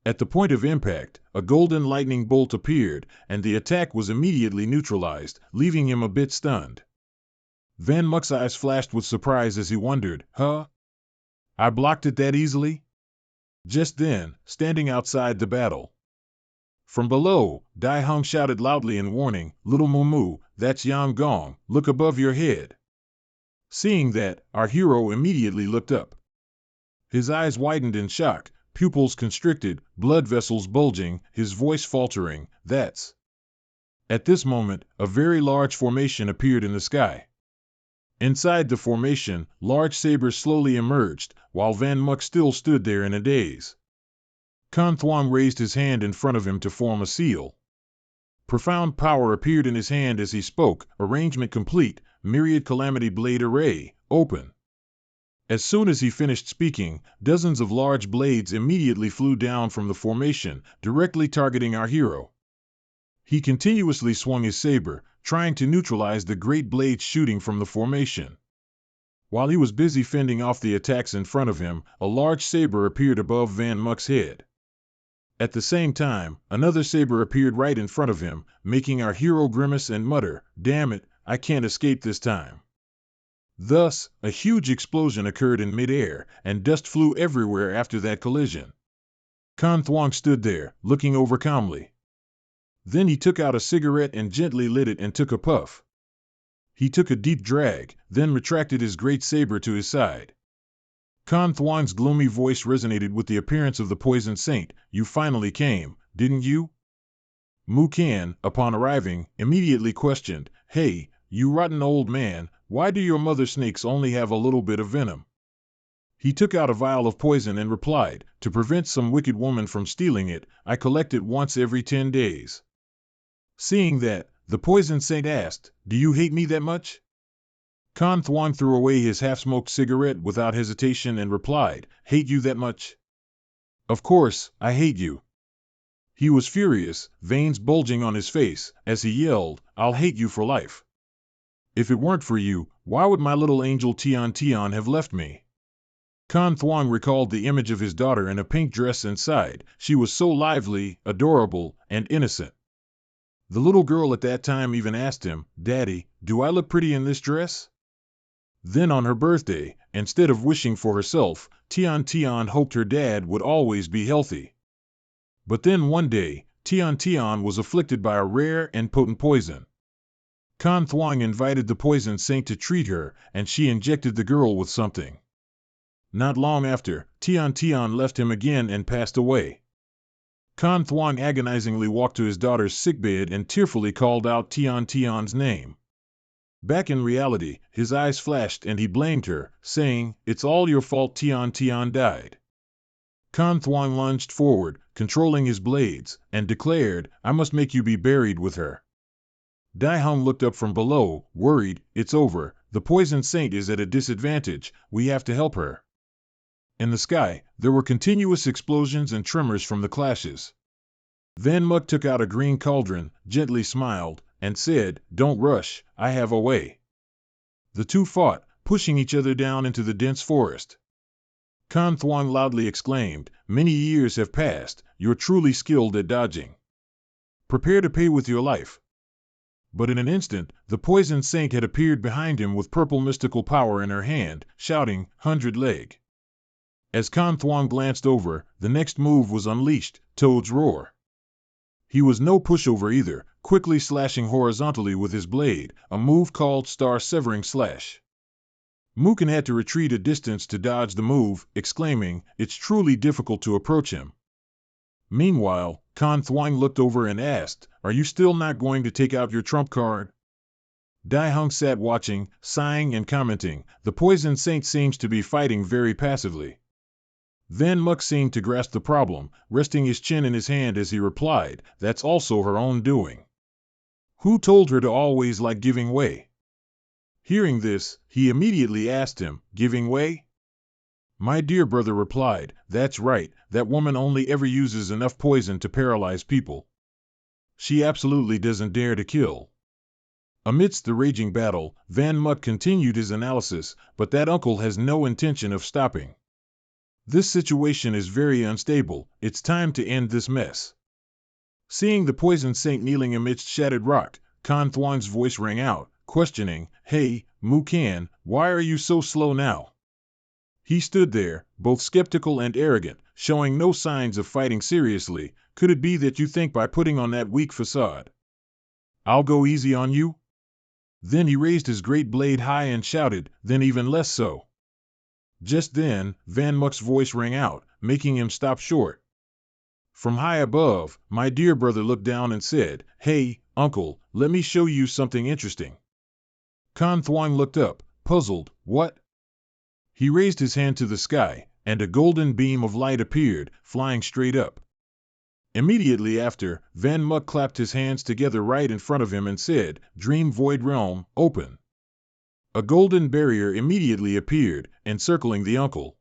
At the point of impact, a golden lightning bolt appeared, and the attack was immediately neutralized, leaving him a bit stunned. Van Muck's eyes flashed with surprise as he wondered, Huh? I blocked it that easily? Just then, standing outside the battle. From below, Dai Hum shouted loudly in warning, Little Mumu, that's Yang Gong, look above your head. Seeing that, our hero immediately looked up. His eyes widened in shock, pupils constricted, blood vessels bulging, his voice faltering, That's. At this moment, a very large formation appeared in the sky. Inside the formation, large sabers slowly emerged, while Van Muck still stood there in a daze. Kan Thuong raised his hand in front of him to form a seal. Profound power appeared in his hand as he spoke, arrangement complete, myriad calamity blade array, open. As soon as he finished speaking, dozens of large blades immediately flew down from the formation, directly targeting our hero. He continuously swung his saber, trying to neutralize the great blades shooting from the formation. While he was busy fending off the attacks in front of him, a large saber appeared above Van Muck's head. At the same time, another saber appeared right in front of him, making our hero grimace and mutter, Damn it, I can't escape this time. Thus, a huge explosion occurred in midair, and dust flew everywhere after that collision. Kan Thuong stood there, looking over calmly. Then he took out a cigarette and gently lit it and took a puff. He took a deep drag, then retracted his great saber to his side. Kan Thuong's gloomy voice resonated with the appearance of the Poison Saint, You finally came, didn't you? Mukan, upon arriving, immediately questioned, Hey, you rotten old man, why do your mother snakes only have a little bit of venom? He took out a vial of poison and replied, To prevent some wicked woman from stealing it, I collect it once every 10 days. Seeing that, the Poison Saint asked, Do you hate me that much? Kan Thuong threw away his half-smoked cigarette without hesitation and replied, Hate you that much? Of course, I hate you. He was furious, veins bulging on his face, as he yelled, I'll hate you for life. If it weren't for you, why would my little angel Tian Tian have left me? Kan Thuong recalled the image of his daughter in a pink dress and sighed, she was so lively, adorable, and innocent. The little girl at that time even asked him, Daddy, do I look pretty in this dress? Then on her birthday, instead of wishing for herself, Tian Tian hoped her dad would always be healthy. But then one day, Tian was afflicted by a rare and potent poison. Kan Thuong invited the poison saint to treat her, and she injected the girl with something. Not long after, Tian left him again and passed away. Kan Thuong agonizingly walked to his daughter's sickbed and tearfully called out Tian's name. Back in reality, his eyes flashed and he blamed her, saying, "It's all your fault Tian died." Kan Thuong lunged forward, controlling his blades, and declared, "I must make you be buried with her." Dai Hung looked up from below, worried. "It's over, the poison saint is at a disadvantage, we have to help her." In the sky, there were continuous explosions and tremors from the clashes. Van Muk took out a green cauldron, gently smiled, and said, "Don't rush, I have a way." The two fought, pushing each other down into the dense forest. Kan Thuong loudly exclaimed, "Many years have passed, you're truly skilled at dodging. Prepare to pay with your life." But in an instant, the poison saint had appeared behind him with purple mystical power in her hand, shouting, "100 leg." As Kan Thuong glanced over, the next move was unleashed, Toad's Roar. He was no pushover either, quickly slashing horizontally with his blade, a move called Star Severing Slash. Mookin had to retreat a distance to dodge the move, exclaiming, "It's truly difficult to approach him." Meanwhile, Kan Thuong looked over and asked, "Are you still not going to take out your trump card?" Dai Hung sat watching, sighing and commenting, "The poison saint seems to be fighting very passively." Van Muk seemed to grasp the problem, resting his chin in his hand as he replied, "That's also her own doing. Who told her to always like giving way?" Hearing this, he immediately asked him, "Giving way?" My dear brother replied, "That's right, that woman only ever uses enough poison to paralyze people. She absolutely doesn't dare to kill." Amidst the raging battle, Van Muk continued his analysis, "But that uncle has no intention of stopping. This situation is very unstable, it's time to end this mess." Seeing the poison saint kneeling amidst shattered rock, Kan Thuong's voice rang out, questioning, "Hey, Mu Kan, why are you so slow now?" He stood there, both skeptical and arrogant, showing no signs of fighting seriously. "Could it be that you think by putting on that weak facade I'll go easy on you?" Then he raised his great blade high and shouted, "Then even less so." Just then, Van Muk's voice rang out, making him stop short. From high above, my dear brother looked down and said, "Hey, uncle, let me show you something interesting." Kan Thuong looked up, puzzled. "What?" He raised his hand to the sky, and a golden beam of light appeared, flying straight up. Immediately after, Van Muk clapped his hands together right in front of him and said, "Dream Void Realm, open." A golden barrier immediately appeared, encircling the uncle.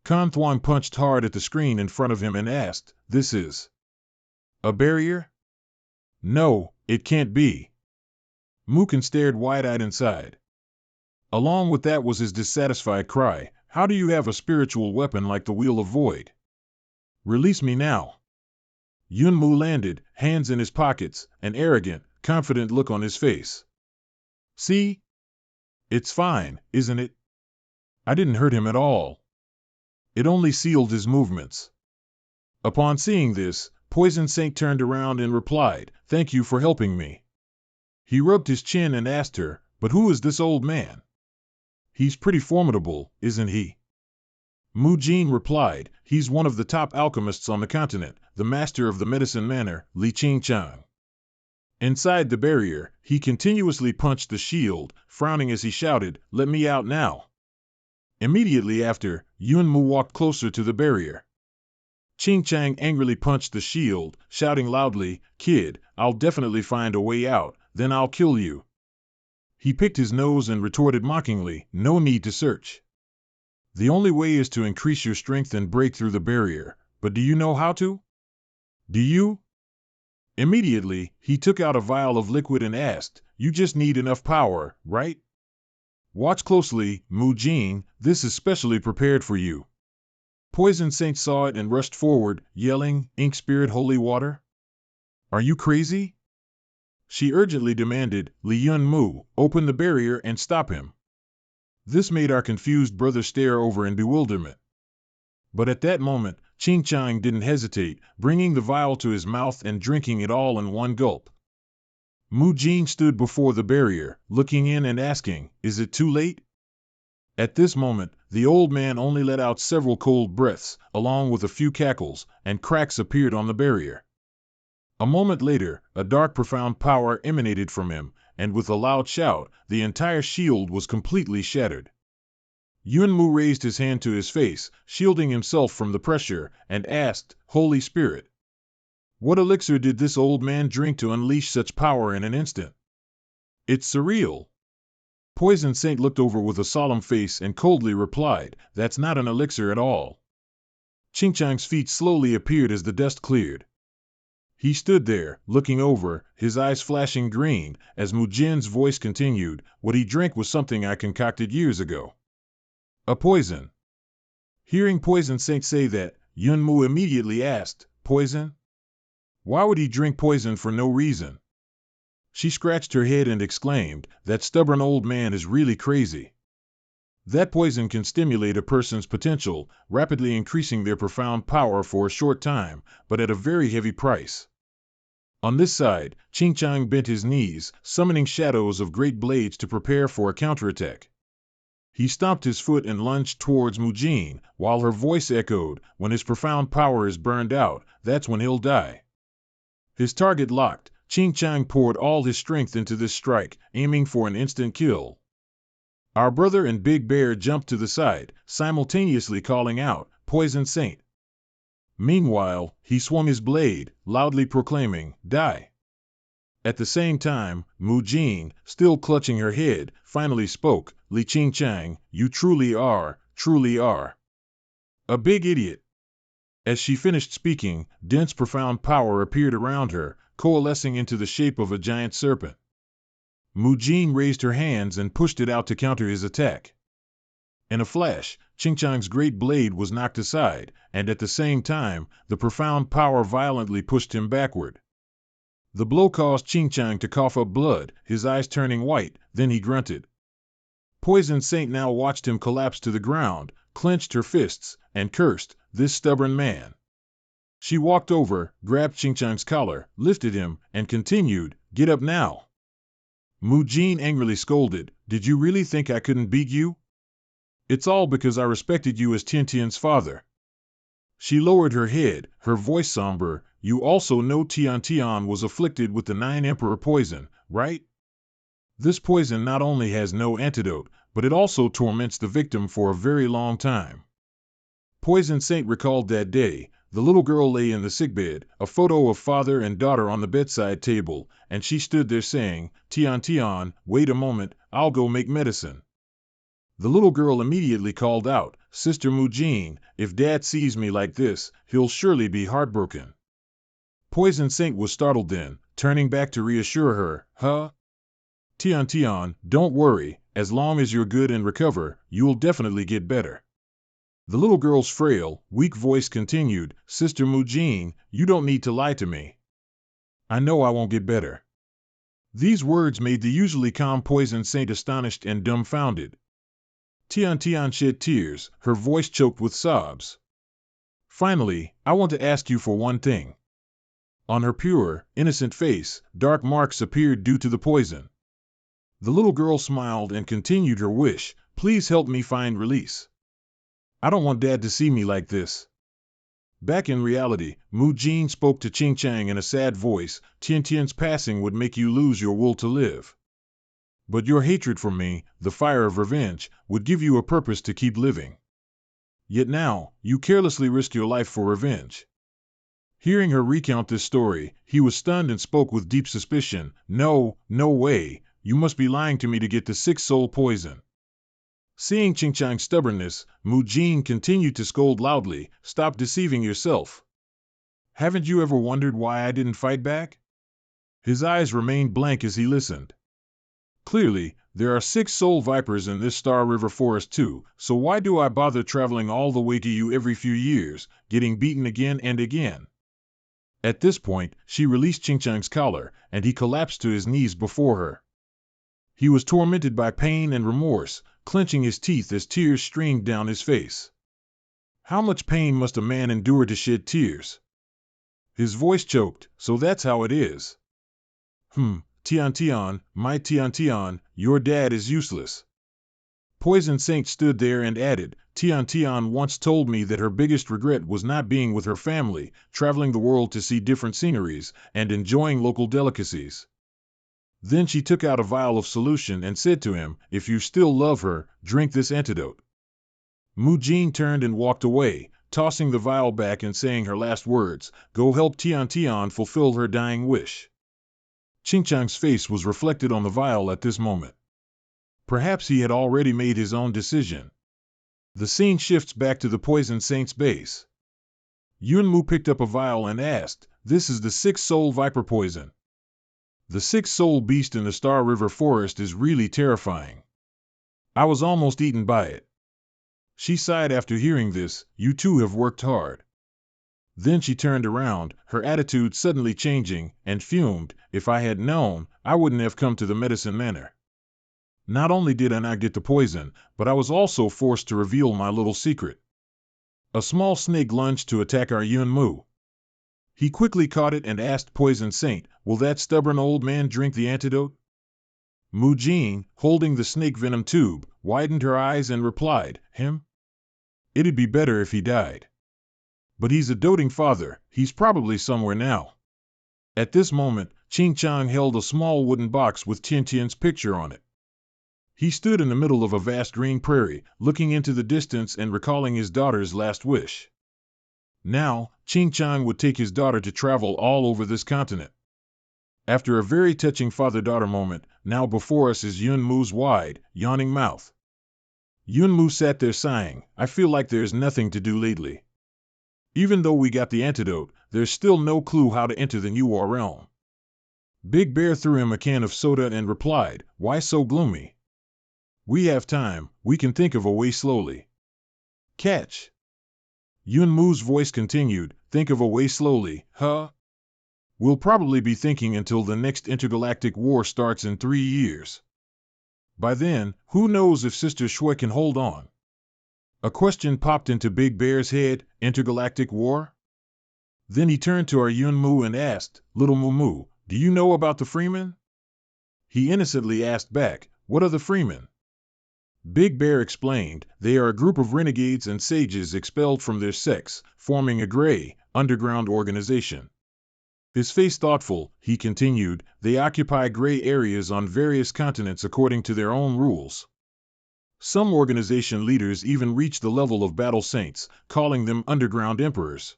Kan Thuong punched hard at the screen in front of him and asked, "This is a barrier?" "No, it can't be." Mookin stared wide-eyed inside. Along with that was his dissatisfied cry, "How do you have a spiritual weapon like the Wheel of Void? Release me now." Yun Mu landed, hands in his pockets, an arrogant, confident look on his face. "See? It's fine, isn't it? I didn't hurt him at all. It only sealed his movements." Upon seeing this, Poison Saint turned around and replied, "Thank you for helping me." He rubbed his chin and asked her, "But who is this old man? He's pretty formidable, isn't he?" Mu Jin replied, "He's one of the top alchemists on the continent, the master of the medicine manor, Li Ching Chang." Inside the barrier, he continuously punched the shield, frowning as he shouted, "Let me out now." Immediately after, Yun Mu walked closer to the barrier. Ching Chang angrily punched the shield, shouting loudly, "Kid, I'll definitely find a way out, then I'll kill you." He picked his nose and retorted mockingly, "No need to search. The only way is to increase your strength and break through the barrier, but do you know how to? Do you?" Immediately, he took out a vial of liquid and asked, "You just need enough power, right? Watch closely, Mu Jin, this is specially prepared for you." Poison Saint saw it and rushed forward, yelling, "Ink Spirit Holy Water? Are you crazy?" She urgently demanded, "Li Yun Mu, open the barrier and stop him." This made our confused brother stare over in bewilderment. But at that moment, Ching Chang didn't hesitate, bringing the vial to his mouth and drinking it all in one gulp. Mu Jin stood before the barrier, looking in and asking, "Is it too late?" At this moment, the old man only let out several cold breaths, along with a few cackles, and cracks appeared on the barrier. A moment later, a dark profound power emanated from him, and with a loud shout, the entire shield was completely shattered. Yunmu raised his hand to his face, shielding himself from the pressure, and asked, "Holy Spirit, what elixir did this old man drink to unleash such power in an instant? It's surreal." Poison Saint looked over with a solemn face and coldly replied, "That's not an elixir at all." Ching Chang's feet slowly appeared as the dust cleared. He stood there, looking over, his eyes flashing green, as Mu Jin's voice continued, "What he drank was something I concocted years ago. A poison." Hearing Poison Saint say that, Yunmu immediately asked, "Poison? Why would he drink poison for no reason?" She scratched her head and exclaimed, "That stubborn old man is really crazy. That poison can stimulate a person's potential, rapidly increasing their profound power for a short time, but at a very heavy price." On this side, Ching Chang bent his knees, summoning shadows of great blades to prepare for a counterattack. He stomped his foot and lunged towards Mu Jin, while her voice echoed, "When his profound power is burned out, that's when he'll die." His target locked, Ching Chang poured all his strength into this strike, aiming for an instant kill. Our brother and Big Bear jumped to the side, simultaneously calling out, "Poison Saint." Meanwhile, he swung his blade, loudly proclaiming, "Die." At the same time, Mu Jin, still clutching her head, finally spoke, "Li Ching Chang, you truly are a big idiot." As she finished speaking, dense profound power appeared around her, coalescing into the shape of a giant serpent. Mu Jin raised her hands and pushed it out to counter his attack. In a flash, Ching Chang's great blade was knocked aside, and at the same time, the profound power violently pushed him backward. The blow caused Ching Chang to cough up blood, his eyes turning white, then he grunted. Poison Saint now watched him collapse to the ground, clenched her fists, and cursed, "This stubborn man." She walked over, grabbed Ching Chang's collar, lifted him, and continued, "Get up now." Mu Jin angrily scolded, "Did you really think I couldn't beat you? It's all because I respected you as Tian Tian's father." She lowered her head, her voice somber, "You also know Tian Tian was afflicted with the 9 Emperor poison, right? This poison not only has no antidote, but it also torments the victim for a very long time." Poison Saint recalled that day. The little girl lay in the sickbed, a photo of father and daughter on the bedside table, and she stood there saying, "Tian Tian, wait a moment, I'll go make medicine." The little girl immediately called out, "Sister Mu Jin, if Dad sees me like this, he'll surely be heartbroken." Poison Saint was startled then, turning back to reassure her, "Huh? Tian Tian, don't worry, as long as you're good and recover, you'll definitely get better." The little girl's frail, weak voice continued, "Sister Mu Jin, you don't need to lie to me. I know I won't get better." These words made the usually calm Poison Saint astonished and dumbfounded. Tian Tian shed tears, her voice choked with sobs. "Finally, I want to ask you for one thing." On her pure, innocent face, dark marks appeared due to the poison. The little girl smiled and continued her wish, "Please help me find release. I don't want Dad to see me like this." Back in reality, Mu Jin spoke to Ching Chang in a sad voice, "Tian Tian's passing would make you lose your will to live. But your hatred for me, the fire of revenge, would give you a purpose to keep living. Yet now, you carelessly risk your life for revenge." Hearing her recount this story, he was stunned and spoke with deep suspicion, "No, no way, you must be lying to me to get the 6-soul poison." Seeing Ching Chang's stubbornness, Mu Jin continued to scold loudly, "Stop deceiving yourself. Haven't you ever wondered why I didn't fight back?" His eyes remained blank as he listened. "Clearly, there are 6 soul vipers in this Star River forest too, so why do I bother traveling all the way to you every few years, getting beaten again and again?" At this point, she released Ching Chang's collar, and he collapsed to his knees before her. He was tormented by pain and remorse, clenching his teeth as tears streamed down his face. How much pain must a man endure to shed tears? His voice choked. So that's how it is. Tian, my Tian, your dad is useless. Poison Saint stood there and added, Tian once told me that her biggest regret was not being with her family, traveling the world to see different sceneries, and enjoying local delicacies. Then she took out a vial of solution and said to him, if you still love her, drink this antidote. Mu Jing turned and walked away, tossing the vial back and saying her last words, go help Tian fulfill her dying wish. Qingchang's face was reflected on the vial at this moment. Perhaps he had already made his own decision. The scene shifts back to the Poison Saint's base. Yunmu picked up a vial and asked, this is the 6-soul viper poison. The 6-soul beast in the Star River Forest is really terrifying. I was almost eaten by it. She sighed after hearing this, you two have worked hard. Then she turned around, her attitude suddenly changing, and fumed, if I had known, I wouldn't have come to the Medicine Manor. Not only did I not get the poison, but I was also forced to reveal my little secret. A small snake lunged to attack our Yunmu. He quickly caught it and asked Poison Saint, will that stubborn old man drink the antidote? Mu Jing, holding the snake venom tube, widened her eyes and replied, him? It'd be better if he died. But he's a doting father, he's probably somewhere now. At this moment, Qingchang held a small wooden box with Tian's picture on it. He stood in the middle of a vast green prairie, looking into the distance and recalling his daughter's last wish. Now, Qingchang would take his daughter to travel all over this continent. After a very touching father-daughter moment, now before us is Yunmu's wide, yawning mouth. Yunmu sat there sighing, I feel like there's nothing to do lately. Even though we got the antidote, there's still no clue how to enter the New War realm. Big Bear threw him a can of soda and replied, why so gloomy? We have time, we can think of a way slowly. Catch. Yunmu's voice continued, think of a way slowly, huh? We'll probably be thinking until the next intergalactic war starts in 3 years. By then, who knows if Sister Shui can hold on? A question popped into Big Bear's head, intergalactic war? Then he turned to our Yunmu and asked, Little Mumu, do you know about the Freemen? He innocently asked back, what are the Freemen? Big Bear explained, they are a group of renegades and sages expelled from their sects, forming a gray, underground organization. His face thoughtful, he continued, they occupy gray areas on various continents according to their own rules. Some organization leaders even reach the level of battle saints, calling them underground emperors.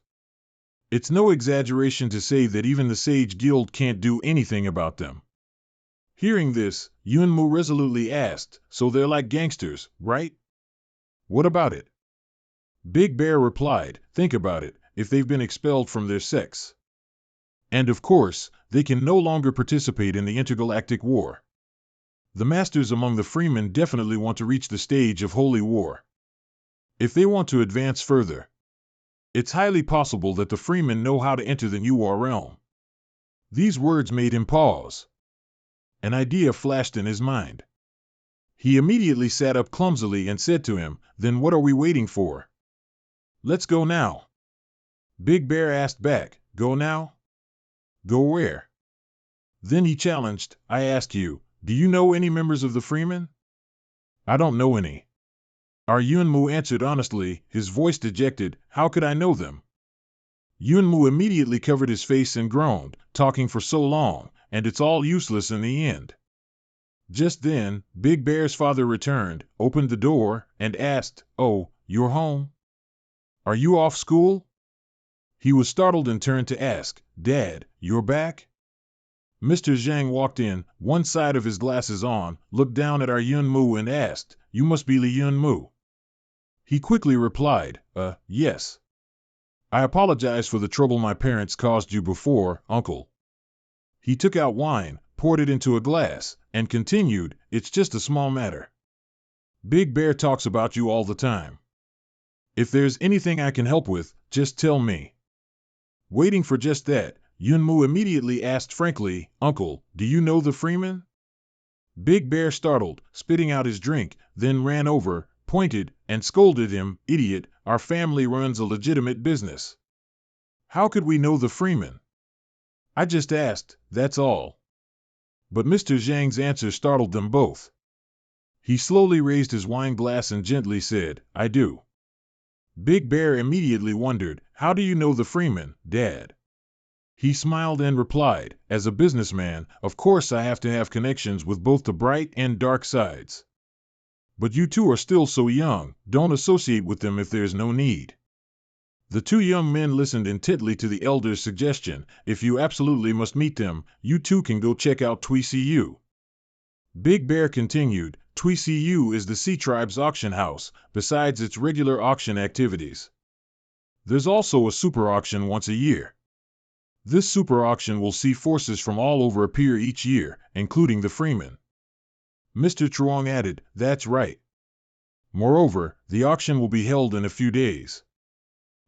It's no exaggeration to say that even the Sage Guild can't do anything about them. Hearing this, Yunmu resolutely asked, so they're like gangsters, right? What about it? Big Bear replied, think about it, if they've been expelled from their sects. And of course, they can no longer participate in the intergalactic war. The masters among the freemen definitely want to reach the stage of holy war. If they want to advance further, it's highly possible that the freemen know how to enter the New War realm. These words made him pause. An idea flashed in his mind. He immediately sat up clumsily and said to him, then what are we waiting for? Let's go now. Big Bear asked back, go now? Go where? Then he challenged, I ask you, do you know any members of the Freemen? I don't know any. Our Yunmu answered honestly, his voice dejected, how could I know them? Yunmu immediately covered his face and groaned, talking for so long, and it's all useless in the end. Just then, Big Bear's father returned, opened the door, and asked, oh, you're home? Are you off school? He was startled and turned to ask, Dad, you're back? Mr. Zhang walked in, one side of his glasses on, looked down at our Yunmu and asked, you must be Li Yunmu. He quickly replied, yes. I apologize for the trouble my parents caused you before, uncle. He took out wine, poured it into a glass, and continued, it's just a small matter. Big Bear talks about you all the time. If there's anything I can help with, just tell me. Waiting for just that, Yunmu immediately asked frankly, Uncle, do you know the Freemen? Big Bear startled, spitting out his drink, then ran over, pointed, and scolded him, Idiot, our family runs a legitimate business. How could we know the Freeman? I just asked, that's all. But Mr. Zhang's answer startled them both. He slowly raised his wine glass and gently said, I do. Big Bear immediately wondered, how do you know the Freeman, Dad? He smiled and replied, as a businessman, of course I have to have connections with both the bright and dark sides. But you two are still so young, don't associate with them if there's no need. The two young men listened intently to the elder's suggestion. If you absolutely must meet them, you two can go check out TWCU. Big Bear continued, TWCU is the Sea Tribe's auction house, besides its regular auction activities. There's also a super auction once a year. This super auction will see forces from all over appear each year, including the Freeman. Mr. Truong added, that's right. Moreover, the auction will be held in a few days.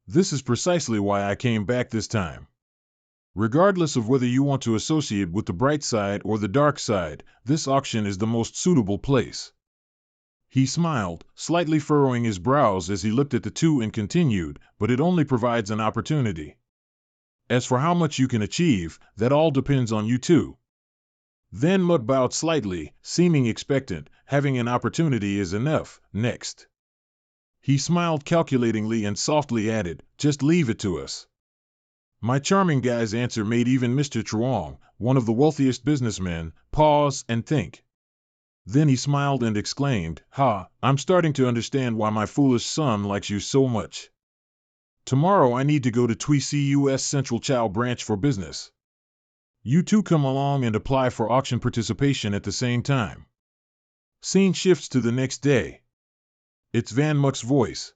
This is precisely why I came back this time. Regardless of whether you want to associate with the bright side or the dark side, this auction is the most suitable place. He smiled, slightly furrowing his brows as he looked at the two and continued, but it only provides an opportunity. As for how much you can achieve, that all depends on you two. Van Muk bowed slightly, seeming expectant. Having an opportunity is enough. Next. He smiled calculatingly and softly added, just leave it to us. My charming guy's answer made even Mr. Truong, one of the wealthiest businessmen, pause and think. Then he smiled and exclaimed, ha, I'm starting to understand why my foolish son likes you so much. Tomorrow I need to go to TWCU's Central Chow branch for business. You two come along and apply for auction participation at the same time. Scene shifts to the next day. It's Van Muk's voice.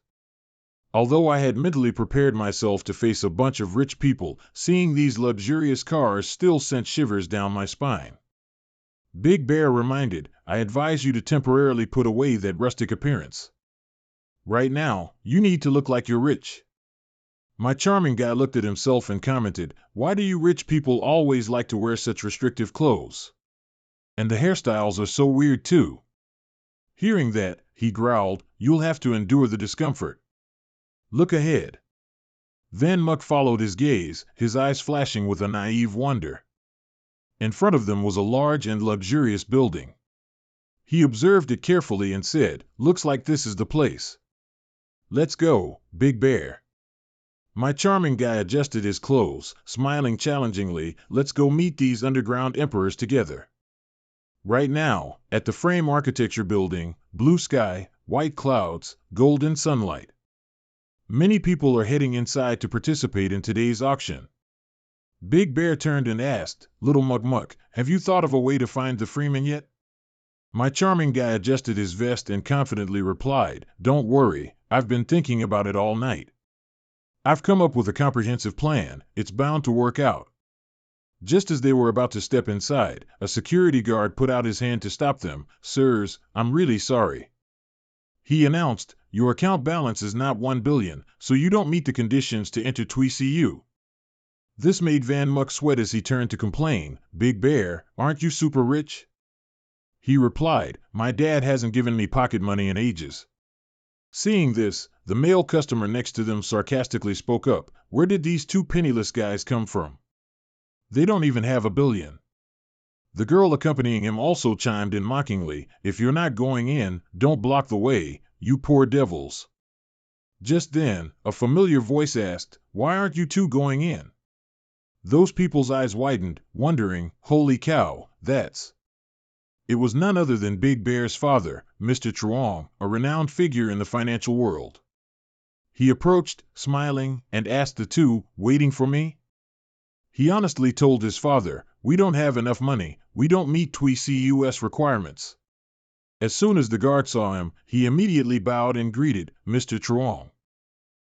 Although I had mentally prepared myself to face a bunch of rich people, seeing these luxurious cars still sent shivers down my spine. Big Bear reminded, I advise you to temporarily put away that rustic appearance. Right now, you need to look like you're rich. My charming guy looked at himself and commented, why do you rich people always like to wear such restrictive clothes? And the hairstyles are so weird too. Hearing that, he growled, you'll have to endure the discomfort. Look ahead. Van Muk followed his gaze, his eyes flashing with a naive wonder. In front of them was a large and luxurious building. He observed it carefully and said, looks like this is the place. Let's go, Big Bear. My charming guy adjusted his clothes, smiling challengingly, let's go meet these underground emperors together. Right now, at the Frame Architecture Building, blue sky, white clouds, golden sunlight. Many people are heading inside to participate in today's auction. Big Bear turned and asked, Little Muk, have you thought of a way to find the Freeman yet? My charming guy adjusted his vest and confidently replied, don't worry, I've been thinking about it all night. I've come up with a comprehensive plan, it's bound to work out. Just as they were about to step inside, a security guard put out his hand to stop them. Sirs, I'm really sorry. He announced, your account balance is not 1 billion, so you don't meet the conditions to enter TWCU. This made Van Muk sweat as he turned to complain, Big Bear, aren't you super rich? He replied, my dad hasn't given me pocket money in ages. Seeing this, the male customer next to them sarcastically spoke up, where did these two penniless guys come from? They don't even have 1 billion. The girl accompanying him also chimed in mockingly, if you're not going in, don't block the way, you poor devils. Just then, a familiar voice asked, why aren't you two going in? Those people's eyes widened, wondering, holy cow, that's... It was none other than Big Bear's father, Mr. Truong, a renowned figure in the financial world. He approached, smiling, and asked the two, waiting for me? He honestly told his father, we don't have enough money, we don't meet TWCU's requirements. As soon as the guard saw him, he immediately bowed and greeted, Mr. Truong.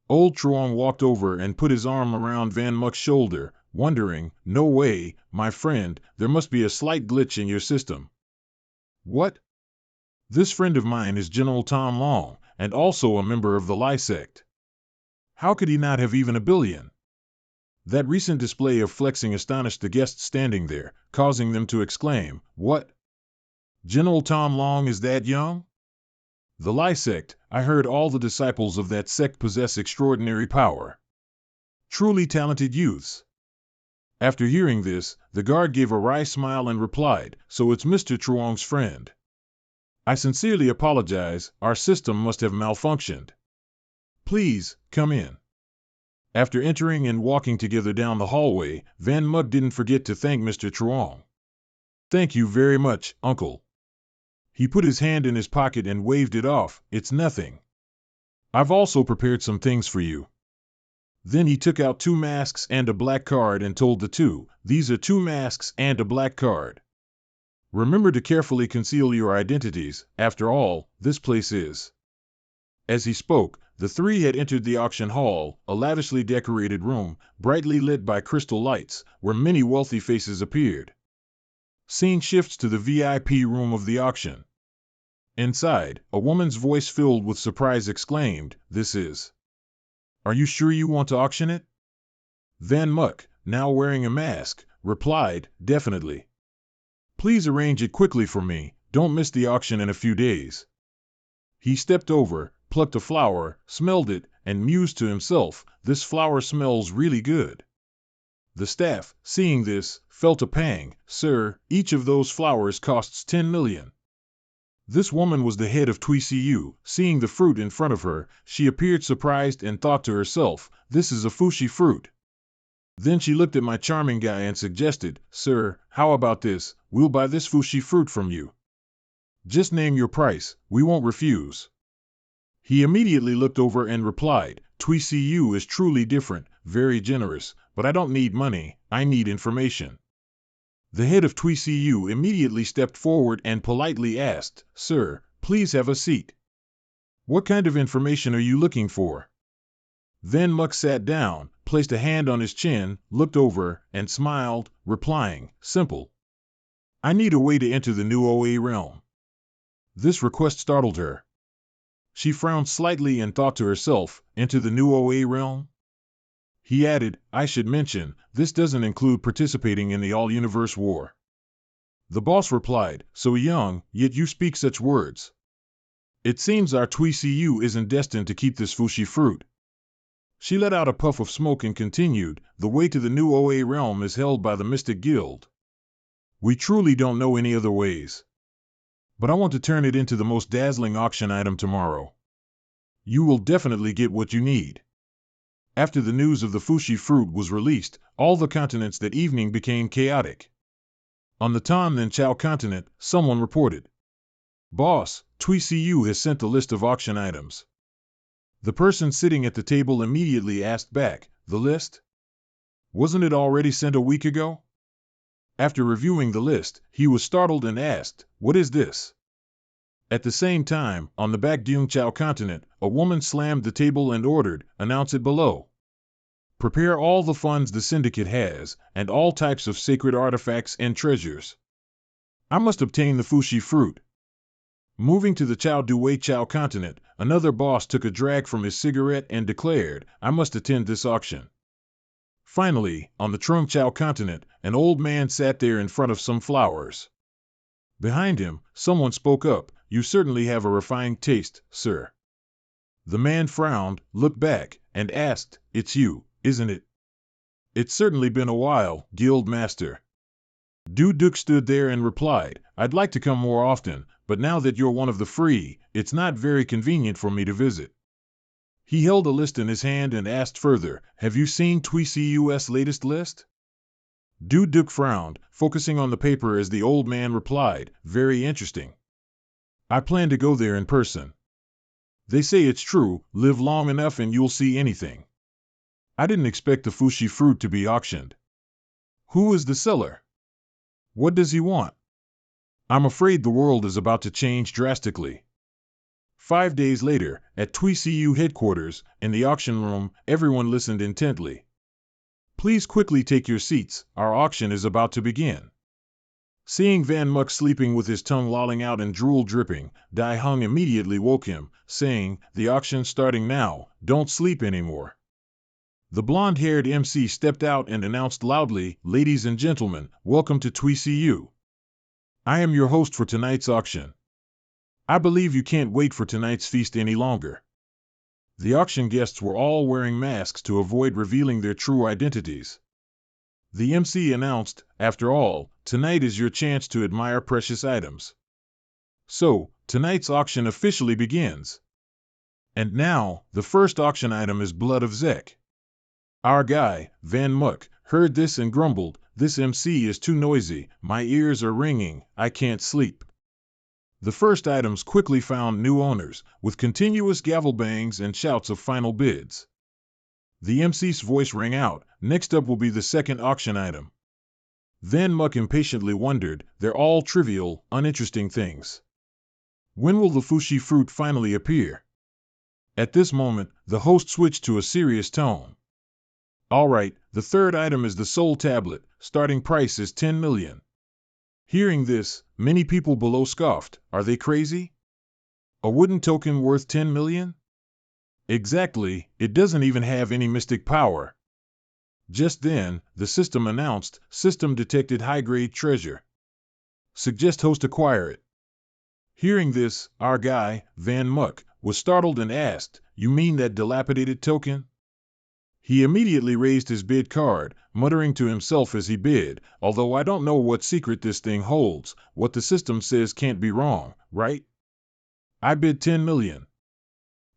Old Truong walked over and put his arm around Van Muk's shoulder, wondering, no way, my friend, there must be a slight glitch in your system. What? This friend of mine is General Tom Long, and also a member of the Lai sect. How could he not have even 1 billion? That recent display of flexing astonished the guests standing there, causing them to exclaim, what? General Tom Long is that young? The Lie sect, I heard all the disciples of that sect possess extraordinary power. Truly talented youths. After hearing this, the guard gave a wry smile and replied, so it's Mr. Truong's friend. I sincerely apologize, our system must have malfunctioned. Please, come in. After entering and walking together down the hallway, Van Mug didn't forget to thank Mr. Truong. Thank you very much, Uncle. He put his hand in his pocket and waved it off. It's nothing. I've also prepared some things for you. Then he took out 2 masks and a black card and told the two, these are 2 masks and a black card. Remember to carefully conceal your identities, after all, this place is. As he spoke, the 3 had entered the auction hall, a lavishly decorated room, brightly lit by crystal lights, where many wealthy faces appeared. Scene shifts to the VIP room of the auction. Inside, a woman's voice filled with surprise exclaimed, this is. Are you sure you want to auction it? Van Muck, now wearing a mask, replied, definitely. Please arrange it quickly for me, don't miss the auction in a few days. He stepped over, plucked a flower, smelled it, and mused to himself, this flower smells really good. The staff, seeing this, felt a pang. Sir, each of those flowers costs 10 million. This woman was the head of TWCU. Seeing the fruit in front of her, she appeared surprised and thought to herself, this is a fushi fruit. Then she looked at my charming guy and suggested, Sir, how about this, we'll buy this fushi fruit from you. Just name your price, we won't refuse. He immediately looked over and replied, TWCU is truly different, very generous, but I don't need money, I need information. The head of TWCU immediately stepped forward and politely asked, Sir, please have a seat. What kind of information are you looking for? Van Muck sat down, placed a hand on his chin, looked over, and smiled, replying, simple. I need a way to enter the new OA realm. This request startled her. She frowned slightly and thought to herself, enter the new OA realm? He added, I should mention, this doesn't include participating in the all-universe war. The boss replied, so young, yet you speak such words. It seems our TWCU isn't destined to keep this fushi fruit. She let out a puff of smoke and continued, the way to the new OA realm is held by the Mystic Guild. We truly don't know any other ways. But I want to turn it into the most dazzling auction item tomorrow. You will definitely get what you need. After the news of the fushi fruit was released, all the continents that evening became chaotic. On the Tan and Chao continent, someone reported. Boss, TWCU has sent a list of auction items. The person sitting at the table immediately asked back, the list? Wasn't it already sent a week ago? After reviewing the list, he was startled and asked, what is this? At the same time, on the Bakdeung Chao continent, a woman slammed the table and ordered, announce it below. Prepare all the funds the syndicate has, and all types of sacred artifacts and treasures. I must obtain the fushi fruit. Moving to the Chao Due Chao continent, another boss took a drag from his cigarette and declared, I must attend this auction. Finally, on the Trung Chao continent, an old man sat there in front of some flowers. Behind him, someone spoke up, you certainly have a refined taste, sir. The man frowned, looked back, and asked, it's you, isn't it? It's certainly been a while, Guild Master. Du Duc stood there and replied, I'd like to come more often, but now that you're one of the free, it's not very convenient for me to visit. He held a list in his hand and asked further, have you seen TWCU's latest list? Du Duc frowned, focusing on the paper as the old man replied, very interesting. I plan to go there in person. They say it's true, live long enough and you'll see anything. I didn't expect the fushi fruit to be auctioned. Who is the seller? What does he want? I'm afraid the world is about to change drastically. 5 days later, at TWCU headquarters, in the auction room, everyone listened intently. Please quickly take your seats, our auction is about to begin. Seeing Van Muck sleeping with his tongue lolling out and drool dripping, Dai Hung immediately woke him, saying, the auction's starting now, don't sleep anymore. The blonde-haired MC stepped out and announced loudly, ladies and gentlemen, welcome to TWCU. I am your host for tonight's auction. I believe you can't wait for tonight's feast any longer. The auction guests were all wearing masks to avoid revealing their true identities. The MC announced, after all, tonight is your chance to admire precious items. So, tonight's auction officially begins. And now, the first auction item is Blood of Zek. Our guy, Van Muck, heard this and grumbled, "This MC is too noisy, my ears are ringing, I can't sleep." The first items quickly found new owners, with continuous gavel bangs and shouts of final bids. The MC's voice rang out, "Next up will be the second auction item." Van Muck impatiently wondered, "They're all trivial, uninteresting things. When will the Fushi fruit finally appear?" At this moment, the host switched to a serious tone. "All right, the third item is the Soul Tablet, starting price is 10 million. Hearing this, many people below scoffed, "Are they crazy? A wooden token worth 10 million? Exactly, it doesn't even have any mystic power." Just then, the system announced, "System detected high-grade treasure. Suggest host acquire it." Hearing this, our guy, Van Muck, was startled and asked, "You mean that dilapidated token?" He immediately raised his bid card, muttering to himself as he bid, "Although I don't know what secret this thing holds, what the system says can't be wrong, right? I bid 10 million.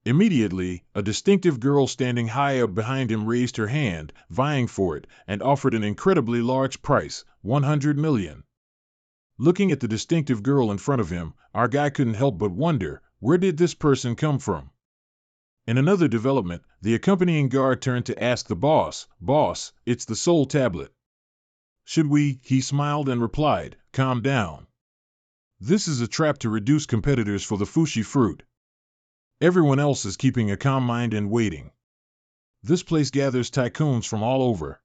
Immediately, a distinctive girl standing high up behind him raised her hand, vying for it, and offered an incredibly large price, 100 million. Looking at the distinctive girl in front of him, our guy couldn't help but wonder, where did this person come from? In another development, the accompanying guard turned to ask the boss, "Boss, it's the Soul Tablet. Should we?" He smiled and replied, "Calm down. This is a trap to reduce competitors for the Fushi fruit. Everyone else is keeping a calm mind and waiting. This place gathers tycoons from all over.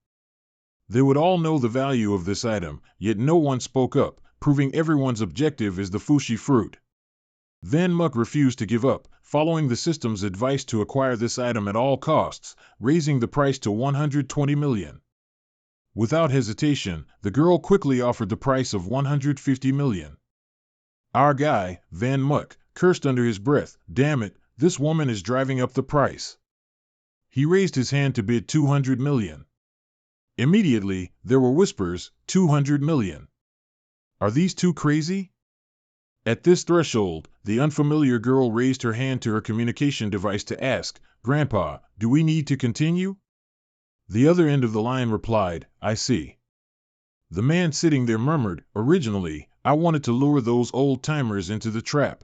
They would all know the value of this item, yet no one spoke up, proving everyone's objective is the Fushi fruit." Van Muck refused to give up, following the system's advice to acquire this item at all costs, raising the price to 120 million. Without hesitation, the girl quickly offered the price of 150 million. Our guy, Van Muck, cursed under his breath, "Damn it, this woman is driving up the price." He raised his hand to bid 200 million. Immediately, there were whispers, 200 million. Are these two crazy? At this threshold, the unfamiliar girl raised her hand to her communication device to ask, "Grandpa, do we need to continue?" The other end of the line replied, "I see." The man sitting there murmured, "Originally, I wanted to lure those old-timers into the trap.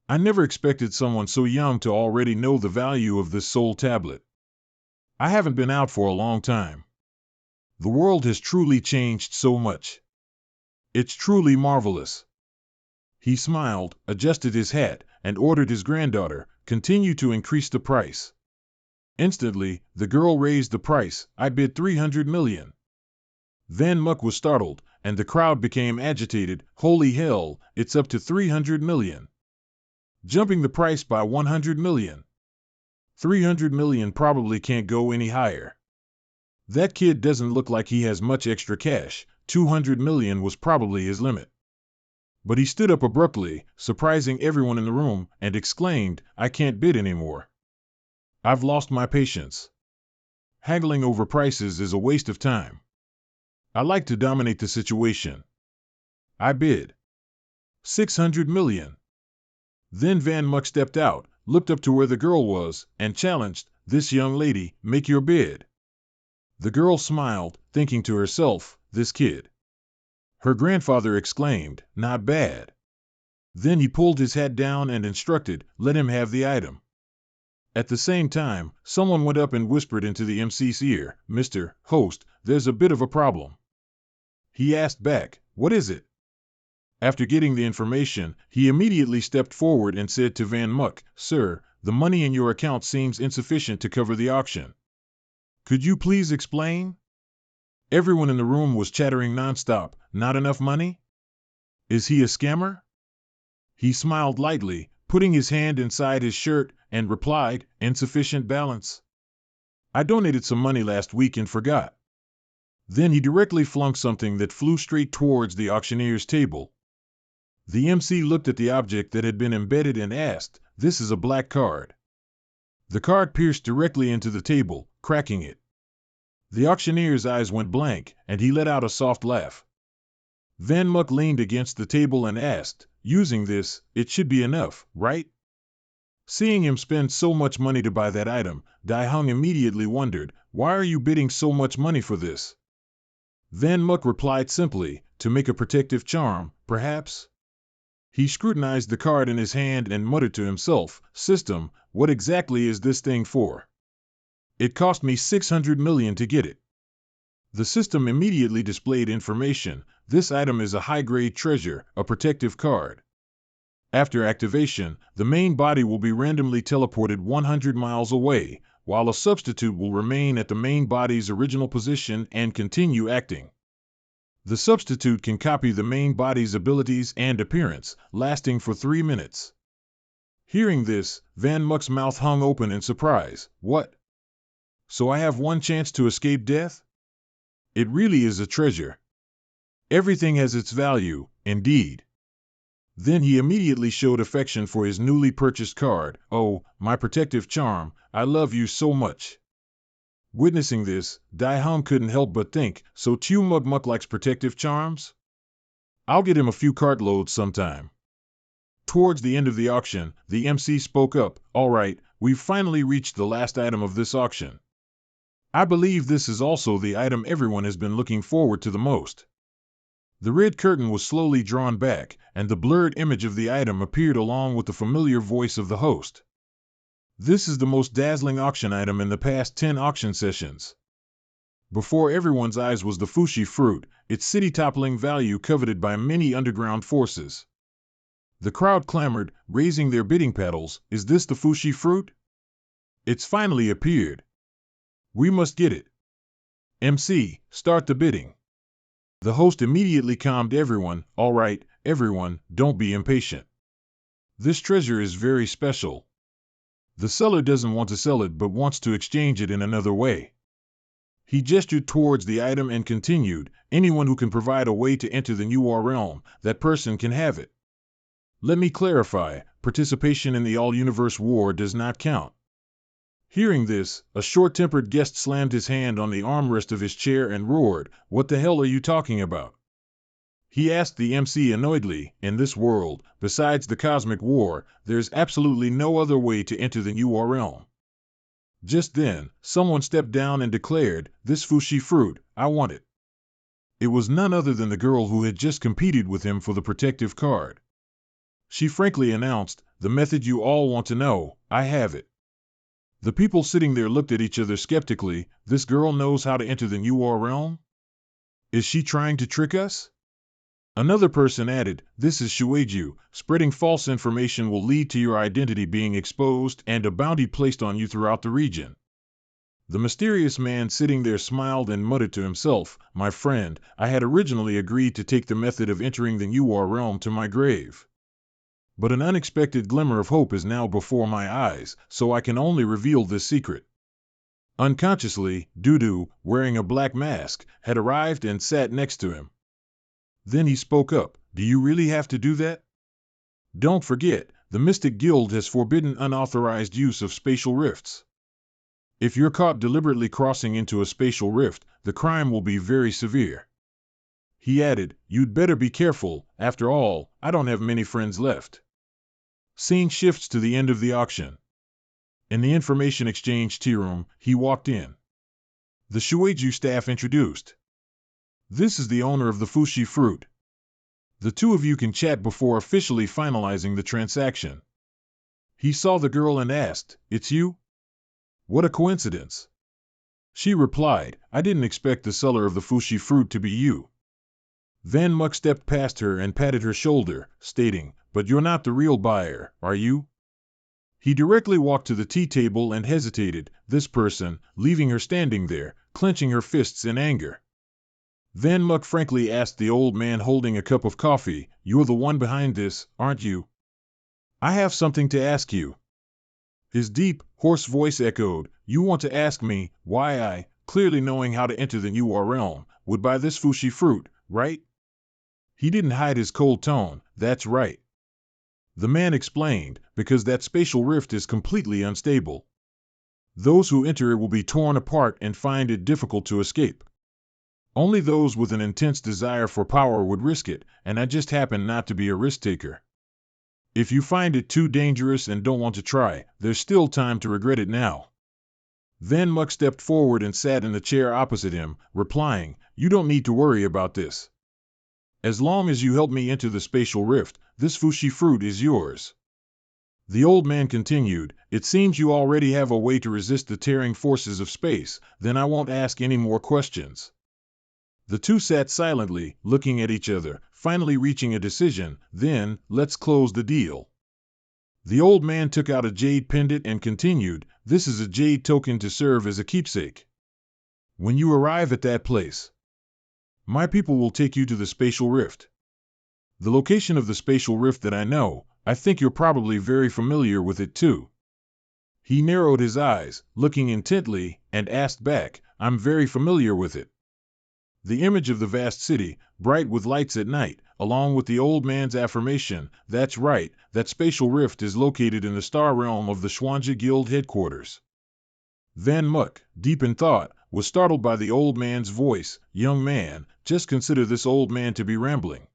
I never expected someone so young to already know the value of this Soul Tablet. I haven't been out for a long time. The world has truly changed so much. It's truly marvelous." He smiled, adjusted his hat, and ordered his granddaughter, "Continue to increase the price." Instantly, the girl raised the price, "I bid 300 million. Van Muck was startled, and the crowd became agitated, "Holy hell, it's up to 300 million. Jumping the price by 100 million. 300 million probably can't go any higher. That kid doesn't look like he has much extra cash, 200 million was probably his limit." But he stood up abruptly, surprising everyone in the room, and exclaimed, "I can't bid anymore. I've lost my patience. Haggling over prices is a waste of time. I like to dominate the situation. I bid 600 million. Then Van Muck stepped out, looked up to where the girl was, and challenged, "This young lady, make your bid." The girl smiled, thinking to herself, "This kid." Her grandfather exclaimed, "Not bad." Then he pulled his hat down and instructed, "Let him have the item." At the same time, someone went up and whispered into the MC's ear, "Mr. Host, there's a bit of a problem." He asked back, "What is it?" After getting the information, he immediately stepped forward and said to Van Muck, "Sir, the money in your account seems insufficient to cover the auction. Could you please explain?" Everyone in the room was chattering nonstop, "Not enough money? Is he a scammer?" He smiled lightly, putting his hand inside his shirt, and replied, "Insufficient balance. I donated some money last week and forgot." Then he directly flung something that flew straight towards the auctioneer's table. The MC looked at the object that had been embedded and asked, "This is a black card." The card pierced directly into the table, cracking it. The auctioneer's eyes went blank, and he let out a soft laugh. Van Muck leaned against the table and asked, "Using this, it should be enough, right?" Seeing him spend so much money to buy that item, Dai Hung immediately wondered, "Why are you bidding so much money for this?" Van Muck replied simply, "To make a protective charm, perhaps?" He scrutinized the card in his hand and muttered to himself, "System, what exactly is this thing for? It cost me 600 million to get it." The system immediately displayed information. This item is a high-grade treasure, a protective card. After activation, the main body will be randomly teleported 100 miles away, while a substitute will remain at the main body's original position and continue acting. The substitute can copy the main body's abilities and appearance, lasting for 3 minutes. Hearing this, Van Muck's mouth hung open in surprise. "What? So I have one chance to escape death? It really is a treasure. Everything has its value, indeed." Then he immediately showed affection for his newly purchased card. "Oh, my protective charm, I love you so much." Witnessing this, Dai Hung couldn't help but think, so Tew Mug Muck likes protective charms? I'll get him a few cartloads sometime. Towards the end of the auction, the MC spoke up, "All right, we've finally reached the last item of this auction. I believe this is also the item everyone has been looking forward to the most." The red curtain was slowly drawn back, and the blurred image of the item appeared along with the familiar voice of the host. "This is the most dazzling auction item in the past 10 auction sessions." Before everyone's eyes was the fushi fruit, its city-toppling value coveted by many underground forces. The crowd clamored, raising their bidding paddles, "Is this the fushi fruit? It's finally appeared. We must get it. MC, start the bidding." The host immediately calmed everyone. "All right, everyone, don't be impatient. This treasure is very special. The seller doesn't want to sell it but wants to exchange it in another way." He gestured towards the item and continued, "Anyone who can provide a way to enter the New realm, that person can have it. Let me clarify, participation in the All-Universe War does not count." Hearing this, a short-tempered guest slammed his hand on the armrest of his chair and roared, "What the hell are you talking about?" He asked the MC annoyedly, "In this world, besides the cosmic war, there's absolutely no other way to enter the New realm." Just then, someone stepped down and declared, "This fushi fruit, I want it." It was none other than the girl who had just competed with him for the protective card. She frankly announced, "The method you all want to know, I have it." The people sitting there looked at each other skeptically. This girl knows how to enter the New realm? Is she trying to trick us? Another person added, "This is Shueju. Spreading false information will lead to your identity being exposed and a bounty placed on you throughout the region." The mysterious man sitting there smiled and muttered to himself, "My friend, I had originally agreed to take the method of entering the New realm to my grave. But an unexpected glimmer of hope is now before my eyes, so I can only reveal this secret." Unconsciously, Dudu, wearing a black mask, had arrived and sat next to him. Then he spoke up, "Do you really have to do that? Don't forget, the Mystic Guild has forbidden unauthorized use of spatial rifts. If you're caught deliberately crossing into a spatial rift, the crime will be very severe." He added, "You'd better be careful, after all, I don't have many friends left." Scene shifts to the end of the auction. In the information exchange tea room, he walked in. The Shueju staff introduced. "This is the owner of the fushi fruit. The two of you can chat before officially finalizing the transaction." He saw the girl and asked, "It's you? What a coincidence." She replied, "I didn't expect the seller of the fushi fruit to be you." Van Muck stepped past her and patted her shoulder, stating, "But you're not the real buyer, are you?" He directly walked to the tea table and hesitated, this person, leaving her standing there, clenching her fists in anger. Van Muck frankly asked the old man holding a cup of coffee, "You're the one behind this, aren't you? I have something to ask you." His deep, hoarse voice echoed, "You want to ask me why I, clearly knowing how to enter the New realm, would buy this fushi fruit, right?" He didn't hide his cold tone. That's right. The man explained, because that spatial rift is completely unstable. Those who enter it will be torn apart and find it difficult to escape. Only those with an intense desire for power would risk it, and I just happen not to be a risk taker. If you find it too dangerous and don't want to try, there's still time to regret it now. Van Muck stepped forward and sat in the chair opposite him, replying, "You don't need to worry about this. As long as you help me into the spatial rift, this fushi fruit is yours." The old man continued, "It seems you already have a way to resist the tearing forces of space, then I won't ask any more questions." The two sat silently, looking at each other, finally reaching a decision. "Then, let's close the deal." The old man took out a jade pendant and continued, "This is a jade token to serve as a keepsake. When you arrive at that place, my people will take you to the spatial rift. The location of the spatial rift that I know, I think you're probably very familiar with it too." He narrowed his eyes, looking intently, and asked back, "I'm very familiar with it." The image of the vast city, bright with lights at night, along with the old man's affirmation, "That's right, that spatial rift is located in the star realm of the Schwanja Guild headquarters." Van Muck, deep in thought, was startled by the old man's voice. "Young man, just consider this old man to be rambling."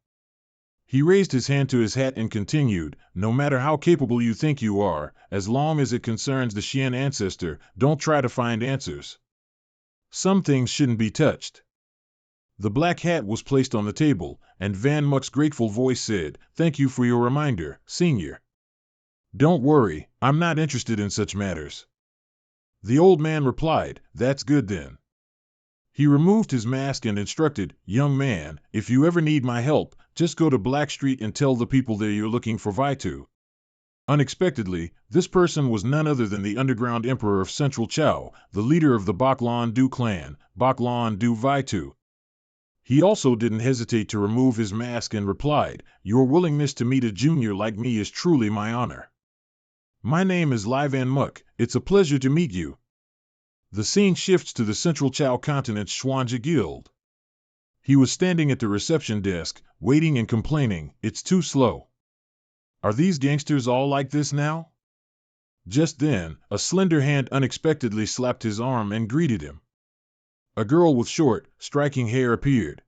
He raised his hand to his hat and continued, "No matter how capable you think you are, as long as it concerns the Xian ancestor, don't try to find answers. Some things shouldn't be touched." The black hat was placed on the table, and Van Muck's grateful voice said, "Thank you for your reminder, Senior. Don't worry, I'm not interested in such matters." The old man replied, "That's good then." He removed his mask and instructed, "Young man, if you ever need my help, just go to Black Street and tell the people there you're looking for Vaitu." Unexpectedly, this person was none other than the underground emperor of Central Chao, the leader of the Baklan Du clan, Baklan Du Vaitu. He also didn't hesitate to remove his mask and replied, "Your willingness to meet a junior like me is truly my honor. My name is Lai Van Muck. It's a pleasure to meet you." The scene shifts to the Central Chao continent's Schwanja Guild. He was standing at the reception desk, waiting and complaining, "It's too slow. Are these gangsters all like this now?" Just then, a slender hand unexpectedly slapped his arm and greeted him. A girl with short, striking hair appeared.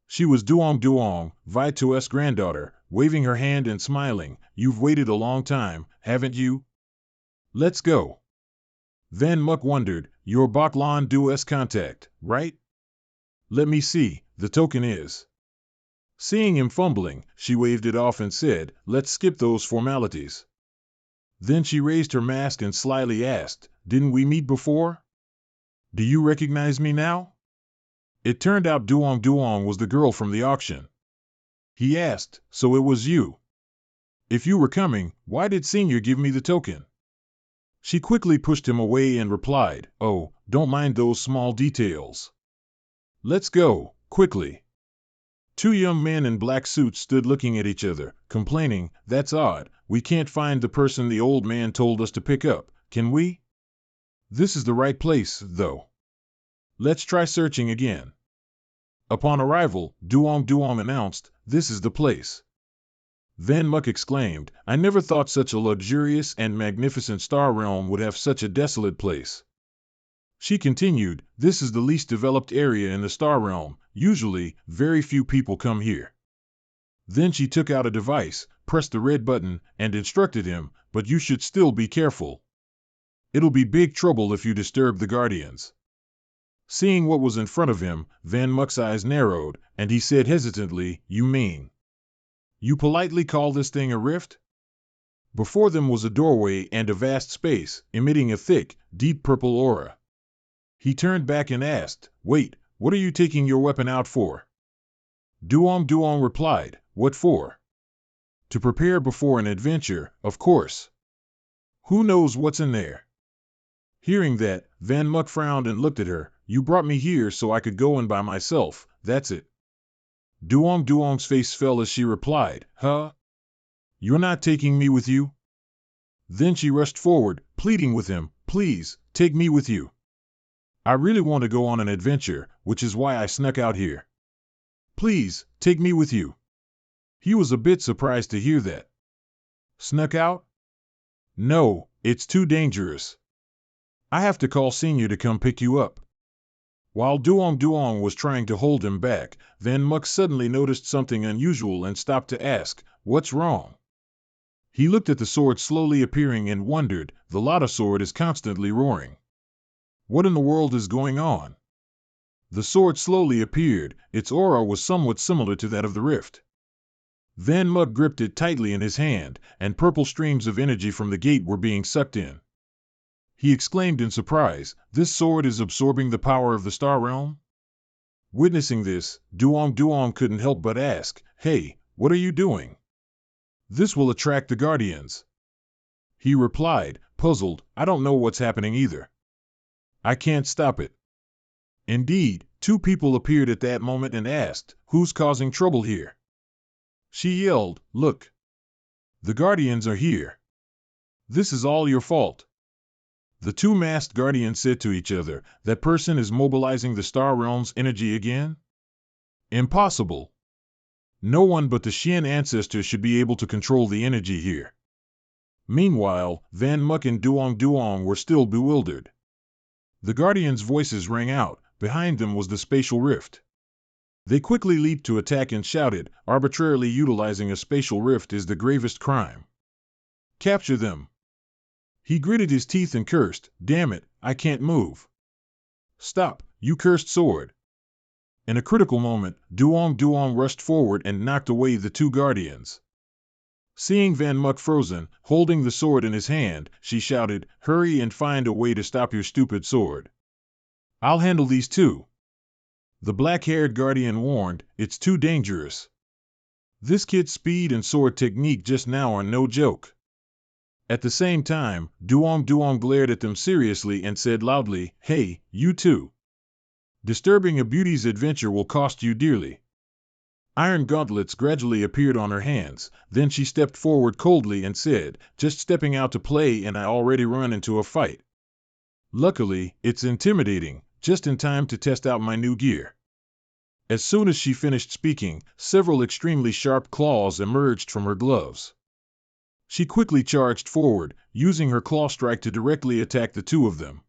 She was Duong Duong, Vaitu's granddaughter, waving her hand and smiling. "You've waited a long time, haven't you? Let's go." Van Muck wondered, "You're Baklan Du's contact, right? Let me see, the token is." Seeing him fumbling, she waved it off and said, "Let's skip those formalities." Then she raised her mask and slyly asked, "Didn't we meet before? Do you recognize me now?" It turned out Duong Duong was the girl from the auction. He asked, "So it was you? If you were coming, why did Senior give me the token?" She quickly pushed him away and replied, "Oh, don't mind those small details. Let's go, quickly." Two young men in black suits stood looking at each other, complaining, "That's odd, we can't find the person the old man told us to pick up, can we? This is the right place, though. Let's try searching again." Upon arrival, Duong Duong announced, "This is the place." Van Muck exclaimed, "I never thought such a luxurious and magnificent star realm would have such a desolate place." She continued, "This is the least developed area in the star realm. Usually, very few people come here." Then she took out a device, pressed the red button, and instructed him, "But you should still be careful. It'll be big trouble if you disturb the guardians." Seeing what was in front of him, Van Muck's eyes narrowed, and he said hesitantly, "You mean, you politely call this thing a rift?" Before them was a doorway and a vast space, emitting a thick, deep purple aura. He turned back and asked, "Wait, what are you taking your weapon out for?" Duong Duong replied, "What for?" "To prepare before an adventure, of course. Who knows what's in there?" Hearing that, Van Muck frowned and looked at her. "You brought me here so I could go in by myself, that's it." Duong Duong's face fell as she replied, "Huh? You're not taking me with you?" Then she rushed forward, pleading with him, "Please, take me with you. I really want to go on an adventure, which is why I snuck out here." Please, take me with you. He was a bit surprised to hear that. Snuck out? No, it's too dangerous. I have to call Senior to come pick you up. While Duong Duong was trying to hold him back, Van Muk suddenly noticed something unusual and stopped to ask, "What's wrong?" He looked at the sword slowly appearing and wondered, the Lotta sword is constantly roaring. What in the world is going on? The sword slowly appeared, its aura was somewhat similar to that of the rift. Van Muk gripped it tightly in his hand, and purple streams of energy from the gate were being sucked in. He exclaimed in surprise, "This sword is absorbing the power of the Star Realm?" Witnessing this, Duong Duong couldn't help but ask, "Hey, what are you doing? This will attract the Guardians." He replied, puzzled, "I don't know what's happening either. I can't stop it." Indeed, two people appeared at that moment and asked, "Who's causing trouble here?" She yelled, "Look! The Guardians are here. This is all your fault." The two masked guardians said to each other, "That person is mobilizing the Star Realm's energy again? Impossible. No one but the Xian ancestor should be able to control the energy here." Meanwhile, Van Muk and Duong Duong were still bewildered. The guardians' voices rang out. Behind them was the spatial rift. They quickly leaped to attack and shouted, "Arbitrarily utilizing a spatial rift is the gravest crime. Capture them." He gritted his teeth and cursed, "Damn it, I can't move. Stop, you cursed sword." In a critical moment, Duong Duong rushed forward and knocked away the two guardians. Seeing Van Muk frozen, holding the sword in his hand, she shouted, "Hurry and find a way to stop your stupid sword. I'll handle these two." The black-haired guardian warned, "It's too dangerous. This kid's speed and sword technique just now are no joke." At the same time, Duong Duong glared at them seriously and said loudly, "Hey, you two. Disturbing a beauty's adventure will cost you dearly." Iron gauntlets gradually appeared on her hands, then she stepped forward coldly and said, "Just stepping out to play and I already run into a fight. Luckily, it's intimidating, just in time to test out my new gear." As soon as she finished speaking, several extremely sharp claws emerged from her gloves. She quickly charged forward, using her claw strike to directly attack the two of them.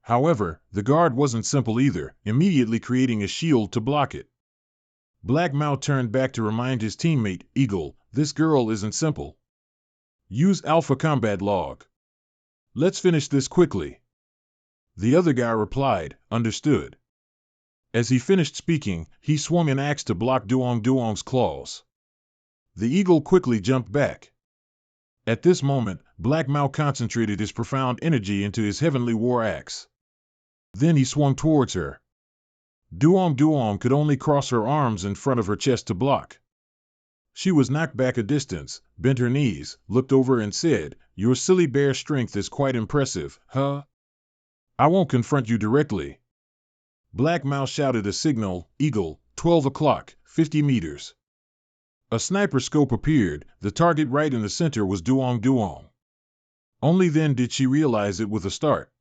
However, the guard wasn't simple either, immediately creating a shield to block it. Black Mao turned back to remind his teammate, Eagle, "This girl isn't simple. Use Alpha Combat Log. Let's finish this quickly." The other guy replied, "Understood." As he finished speaking, he swung an axe to block Duong Duong's claws. The Eagle quickly jumped back. At this moment, Black Mao concentrated his profound energy into his heavenly war axe. Then he swung towards her. Duong Duong could only cross her arms in front of her chest to block. She was knocked back a distance, bent her knees, looked over and said, "Your silly bear strength is quite impressive, huh? I won't confront you directly." Black Mao shouted a signal, "Eagle, 12 o'clock, 50 meters." A sniper scope appeared, the target right in the center was Duong Duong. Only then did she realize it with a start.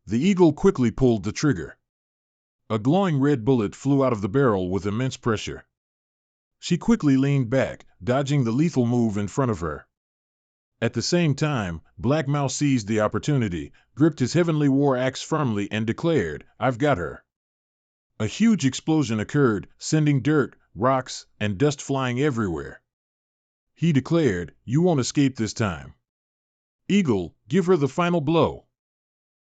The Eagle quickly pulled the trigger. A glowing red bullet flew out of the barrel with immense pressure. She quickly leaned back, dodging the lethal move in front of her. At the same time, Black Mao seized the opportunity, gripped his heavenly war axe firmly and declared, "I've got her." A huge explosion occurred, sending dirt, rocks, and dust flying everywhere. He declared, "You won't escape this time. Eagle, give her the final blow."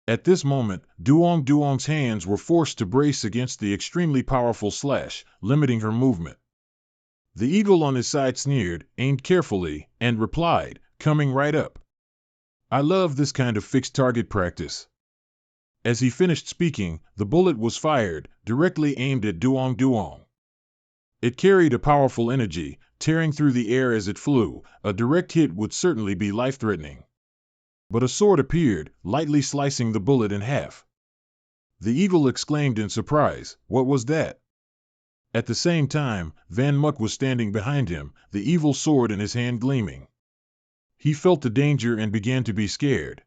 At this moment, Duong Duong's hands were forced to brace against the extremely powerful slash, limiting her movement. The Eagle on his side sneered, aimed carefully, and replied, "Coming right up. I love this kind of fixed target practice." As he finished speaking, the bullet was fired, directly aimed at Duong Duong. It carried a powerful energy, tearing through the air as it flew. A direct hit would certainly be life-threatening. But a sword appeared, lightly slicing the bullet in half. The Eagle exclaimed in surprise, "What was that?" At the same time, Van Muk was standing behind him, the evil sword in his hand gleaming. He felt the danger and began to be scared.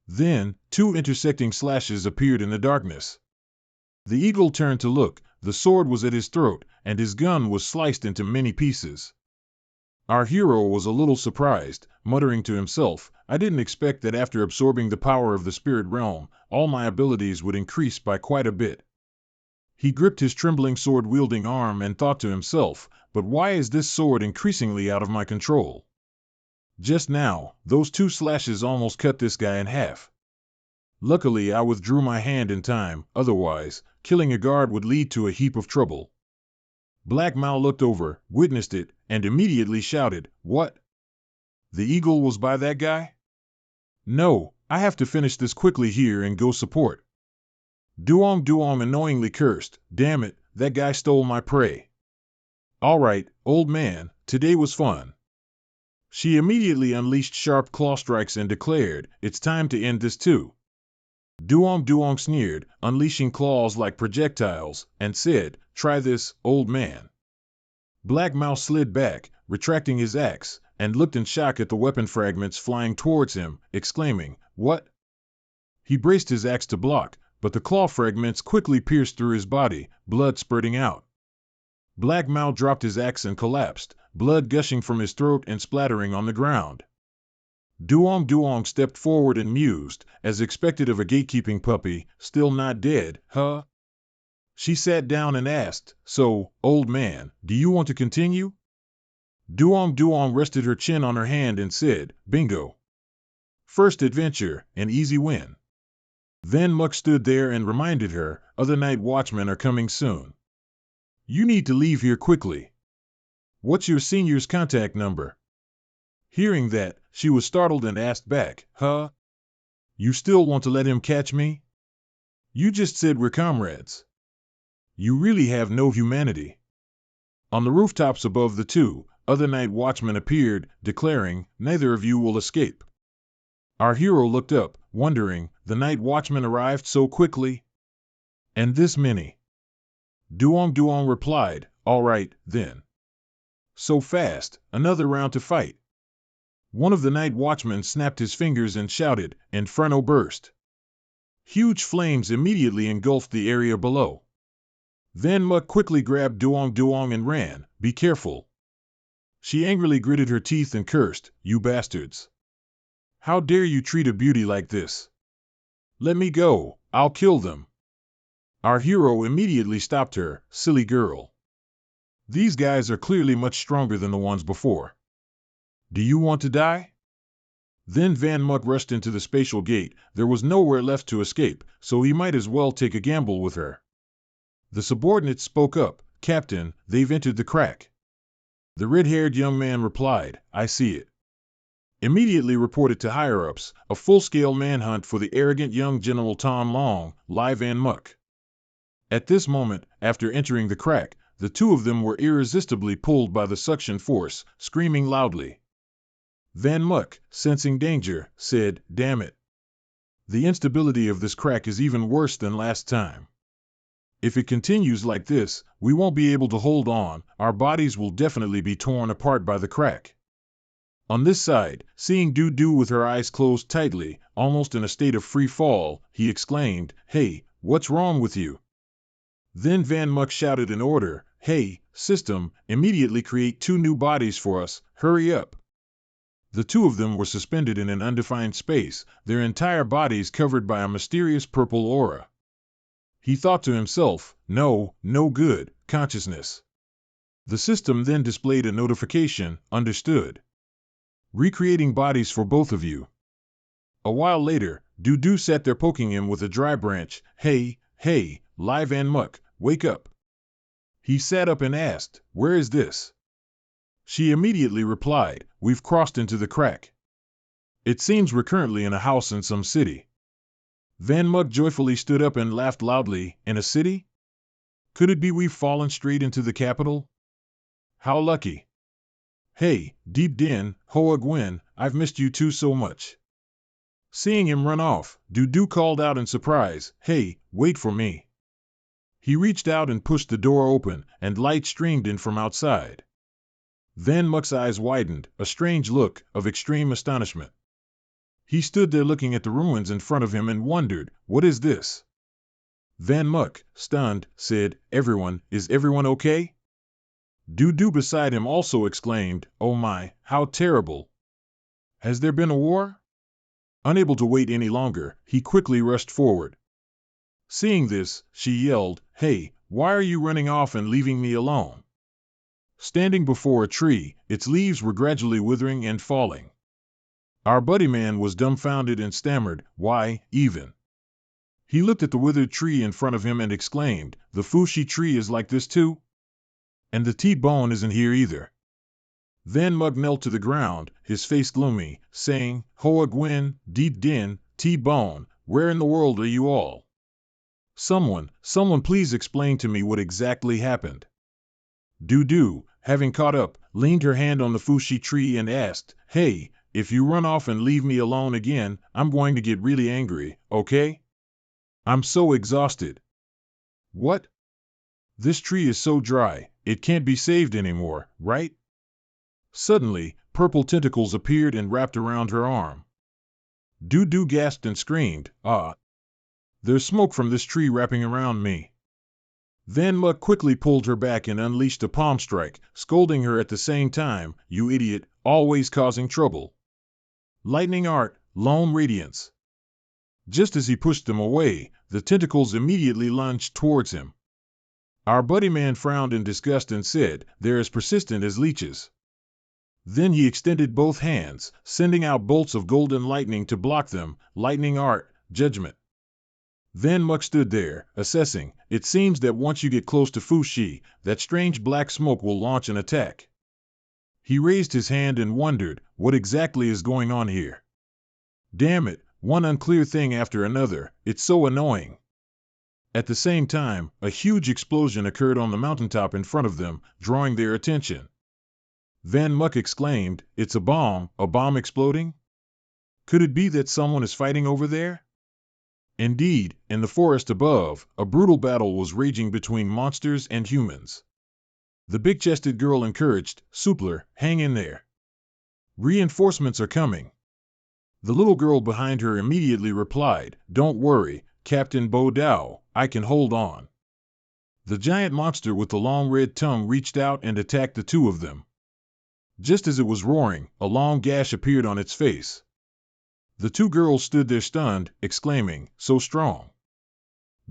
Then, two intersecting slashes appeared in the darkness. The Eagle turned to look, the sword was at his throat, and his gun was sliced into many pieces. Our hero was a little surprised, muttering to himself, I didn't expect that after absorbing the power of the spirit realm, all my abilities would increase by quite a bit. He gripped his trembling sword-wielding arm and thought to himself, but why is this sword increasingly out of my control? Just now, those 2 slashes almost cut this guy in half. Luckily, I withdrew my hand in time, otherwise, killing a guard would lead to a heap of trouble. Black Mao looked over, witnessed it, and immediately shouted, What? The eagle was by that guy? No, I have to finish this quickly here and go support. Duong annoyingly cursed, damn it, that guy stole my prey. All right, old man, today was fun. She immediately unleashed sharp claw strikes and declared, it's time to end this too. Duong sneered, unleashing claws like projectiles, and said, try this, old man. Black Mao slid back, retracting his axe, and looked in shock at the weapon fragments flying towards him, exclaiming, What? He braced his axe to block, but the claw fragments quickly pierced through his body, blood spurting out. Black Mao dropped his axe and collapsed, blood gushing from his throat and splattering on the ground. Duong stepped forward and mused, as expected of a gatekeeping puppy, still not dead, huh? She sat down and asked, so, old man, do you want to continue? Duong rested her chin on her hand and said, bingo. First adventure, an easy win. Van Muk stood there and reminded her, other night watchmen are coming soon. You need to leave here quickly. What's your senior's contact number? Hearing that, she was startled and asked back, huh? You still want to let him catch me? You just said we're comrades. You really have no humanity. On the rooftops above the 2 other night watchmen appeared, declaring, neither of you will escape. Our hero looked up, wondering, the night watchmen arrived so quickly? And this many? Duong replied, all right, then. So fast, another round to fight. One of the night watchmen snapped his fingers and shouted, Inferno burst. Huge flames immediately engulfed the area below. Van Muk quickly grabbed Duong and ran, be careful. She angrily gritted her teeth and cursed, you bastards. How dare you treat a beauty like this? Let me go, I'll kill them. Our hero immediately stopped her, silly girl. These guys are clearly much stronger than the ones before. Do you want to die? Then Van Muk rushed into the spatial gate. There was nowhere left to escape, so he might as well take a gamble with her. The subordinate spoke up, Captain, they've entered the crack. The red-haired young man replied, I see it. Immediately reported to higher-ups, a full-scale manhunt for the arrogant young General Tom Long, Lai Van Muk. At this moment, after entering the crack, the 2 of them were irresistibly pulled by the suction force, screaming loudly. Van Muk, sensing danger, said, damn it. The instability of this crack is even worse than last time. If it continues like this, we won't be able to hold on, our bodies will definitely be torn apart by the crack. On this side, seeing Dudu with her eyes closed tightly, almost in a state of free fall, he exclaimed, hey, what's wrong with you? Then Van Muk shouted an order, hey, system, immediately create 2 new bodies for us, hurry up. The 2 of them were suspended in an undefined space, their entire bodies covered by a mysterious purple aura. He thought to himself, no good, consciousness. The system then displayed a notification, understood. Recreating bodies for both of you. A while later, Dudu sat there poking him with a dry branch, hey, Lai Van Muk, wake up. He sat up and asked, where is this? She immediately replied, we've crossed into the crack. It seems we're currently in a house in some city. Van Muk joyfully stood up and laughed loudly, in a city? Could it be we've fallen straight into the capital? How lucky. Hey, Deep Din, Hoa Gwen, I've missed you 2 so much. Seeing him run off, Dudu called out in surprise, hey, wait for me. He reached out and pushed the door open, and light streamed in from outside. Van Muk's eyes widened, a strange look of extreme astonishment. He stood there looking at the ruins in front of him and wondered, what is this? Van Muck, stunned, said, Is everyone okay? Doo beside him also exclaimed, Oh my, how terrible! Has there been a war? Unable to wait any longer, he quickly rushed forward. Seeing this, she yelled, Hey, why are you running off and leaving me alone? Standing before a tree, its leaves were gradually withering and falling. Our buddy man was dumbfounded and stammered, Why, even? He looked at the withered tree in front of him and exclaimed, The Fushi tree is like this too? And the T-bone isn't here either. Van Mug knelt to the ground, his face gloomy, saying, Hoa Gwyn, Deep Din, T-bone, where in the world are you all? Someone please explain to me what exactly happened. Doo, having caught up, leaned her hand on the Fushi tree and asked, Hey, if you run off and leave me alone again, I'm going to get really angry, okay? I'm so exhausted. What? This tree is so dry, it can't be saved anymore, right? Suddenly, purple tentacles appeared and wrapped around her arm. Doo gasped and screamed, Ah! There's smoke from this tree wrapping around me. Van Muck quickly pulled her back and unleashed a palm strike, scolding her at the same time, You idiot, always causing trouble. Lightning Art, Lone Radiance. Just as he pushed them away, the tentacles immediately lunged towards him. Our buddy man frowned in disgust and said, They're as persistent as leeches. Then he extended both hands, sending out bolts of golden lightning to block them, Lightning Art, Judgment. Van Muck stood there, assessing. It seems that once you get close to Fushi, that strange black smoke will launch an attack. He raised his hand and wondered, what exactly is going on here? Damn it, one unclear thing after another, it's so annoying. At the same time, a huge explosion occurred on the mountaintop in front of them, drawing their attention. Van Muck exclaimed, It's a bomb exploding? Could it be that someone is fighting over there? Indeed, in the forest above, a brutal battle was raging between monsters and humans. The big-chested girl encouraged, Supler, hang in there. Reinforcements are coming. The little girl behind her immediately replied, Don't worry, Captain Bo Dao, I can hold on. The giant monster with the long red tongue reached out and attacked the two of them. Just as it was roaring, a long gash appeared on its face. The two girls stood there stunned, exclaiming, So strong.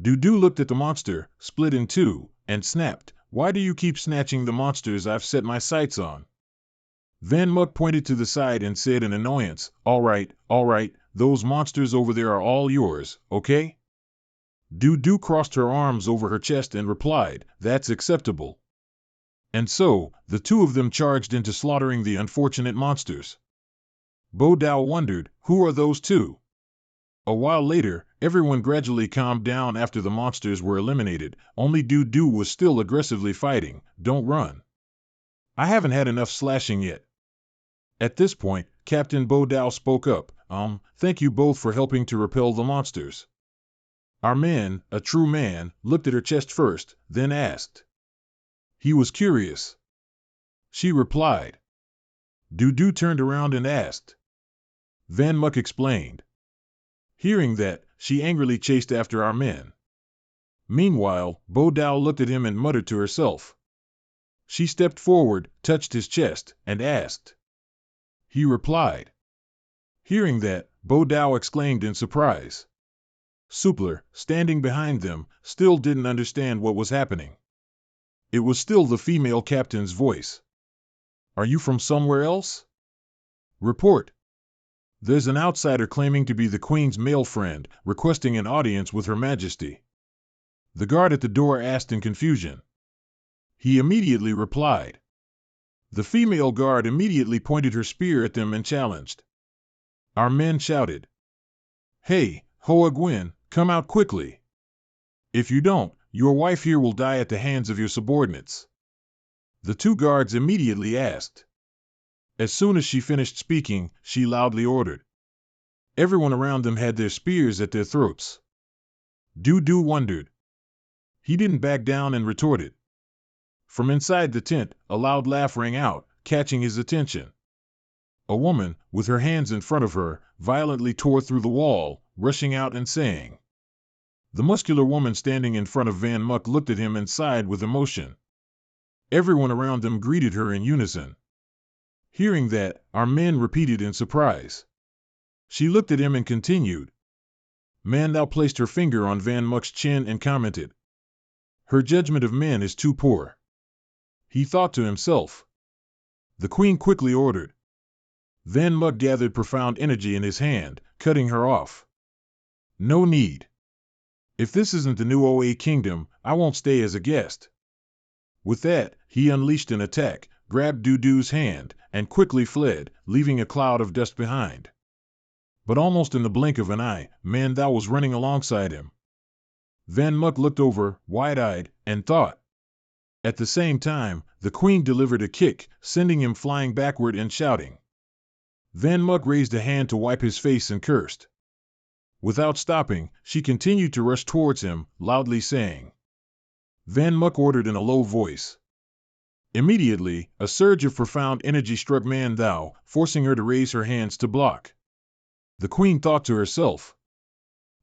Doo looked at the monster, split in two, and snapped, Why do you keep snatching the monsters I've set my sights on? Van Muck pointed to the side and said in annoyance, All right, those monsters over there are all yours, okay? Doo crossed her arms over her chest and replied, That's acceptable. And so, the two of them charged into slaughtering the unfortunate monsters. Bo Dao wondered, Who are those two? A while later, everyone gradually calmed down after the monsters were eliminated, only Doo was still aggressively fighting, Don't run. I haven't had enough slashing yet. At this point, Captain Bo Dao spoke up, Thank you both for helping to repel the monsters. Our man, a true man, looked at her chest first, then asked. He was curious. She replied. Doo turned around and asked. Van Muck explained. Hearing that, she angrily chased after our men. Meanwhile, Bo Dao looked at him and muttered to herself. She stepped forward, touched his chest, and asked. He replied. Hearing that, Bo Dao exclaimed in surprise. Supler, standing behind them, still didn't understand what was happening. It was still the female captain's voice. Are you from somewhere else? Report. There's an outsider claiming to be the Queen's male friend, requesting an audience with Her Majesty. The guard at the door asked in confusion. He immediately replied. The female guard immediately pointed her spear at them and challenged. Our men shouted. Hey, Hoa Gwyn, come out quickly. If you don't, your wife here will die at the hands of your subordinates. The two guards immediately asked. As soon as she finished speaking, she loudly ordered. Everyone around them had their spears at their throats. Doo wondered. He didn't back down and retorted. From inside the tent, a loud laugh rang out, catching his attention. A woman, with her hands in front of her, violently tore through the wall, rushing out and saying, The muscular woman standing in front of Van Muck looked at him and sighed with emotion. Everyone around them greeted her in unison. Hearing that, our men repeated in surprise. She looked at him and continued. Manhua placed her finger on Van Muck's chin and commented, "Her judgment of men is too poor." He thought to himself. The queen quickly ordered. Van Muck gathered profound energy in his hand, cutting her off. "No need. If this isn't the new OA kingdom, I won't stay as a guest." With that, he unleashed an attack, grabbed Dudu's hand, and quickly fled, leaving a cloud of dust behind. But almost in the blink of an eye, Manhua was running alongside him. Van Muck looked over, wide-eyed, and thought. At the same time, the queen delivered a kick, sending him flying backward and shouting. Van Muck raised a hand to wipe his face and cursed. Without stopping, she continued to rush towards him, loudly saying. Van Muck ordered in a low voice. Immediately, a surge of profound energy struck Manhua, forcing her to raise her hands to block. The queen thought to herself.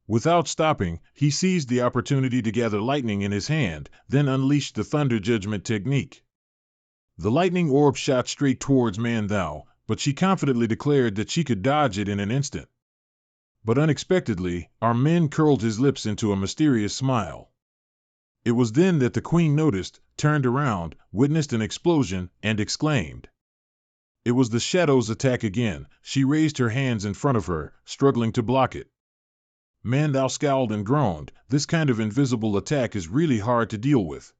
Without stopping, he seized the opportunity to gather lightning in his hand, then unleashed the thunder judgment technique. The lightning orb shot straight towards Manhua, but she confidently declared that she could dodge it in an instant. But unexpectedly, our men curled his lips into a mysterious smile. It was then that the queen noticed, turned around, witnessed an explosion, and exclaimed. It was the shadow's attack again. She raised her hands in front of her, struggling to block it. Manhua scowled and groaned. This kind of invisible attack is really hard to deal with.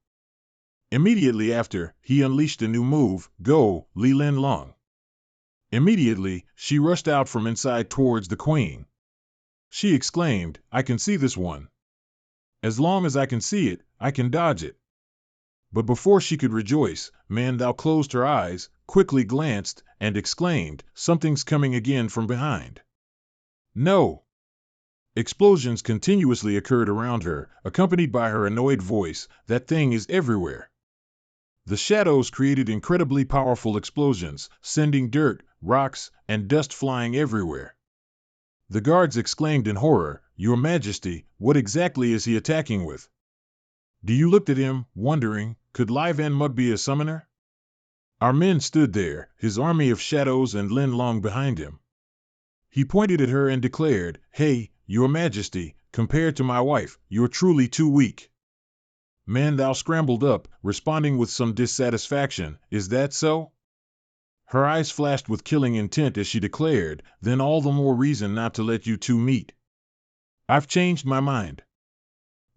Immediately after, he unleashed a new move, Go, Li Lin Long. Immediately, she rushed out from inside towards the queen. She exclaimed, I can see this one. As long as I can see it, I can dodge it. But before she could rejoice, Manhua closed her eyes, quickly glanced, and exclaimed, Something's coming again from behind. No! Explosions continuously occurred around her, accompanied by her annoyed voice, That thing is everywhere. The shadows created incredibly powerful explosions, sending dirt, rocks, and dust flying everywhere. The guards exclaimed in horror, Your Majesty, what exactly is he attacking with? You looked at him, wondering, could Lai Van Muck be a summoner? Our men stood there, his army of shadows and Lin Long behind him. He pointed at her and declared, Hey, Your Majesty, compared to my wife, you're truly too weak. Manhua scrambled up, responding with some dissatisfaction, Is that so? Her eyes flashed with killing intent as she declared, Then all the more reason not to let you two meet. I've changed my mind.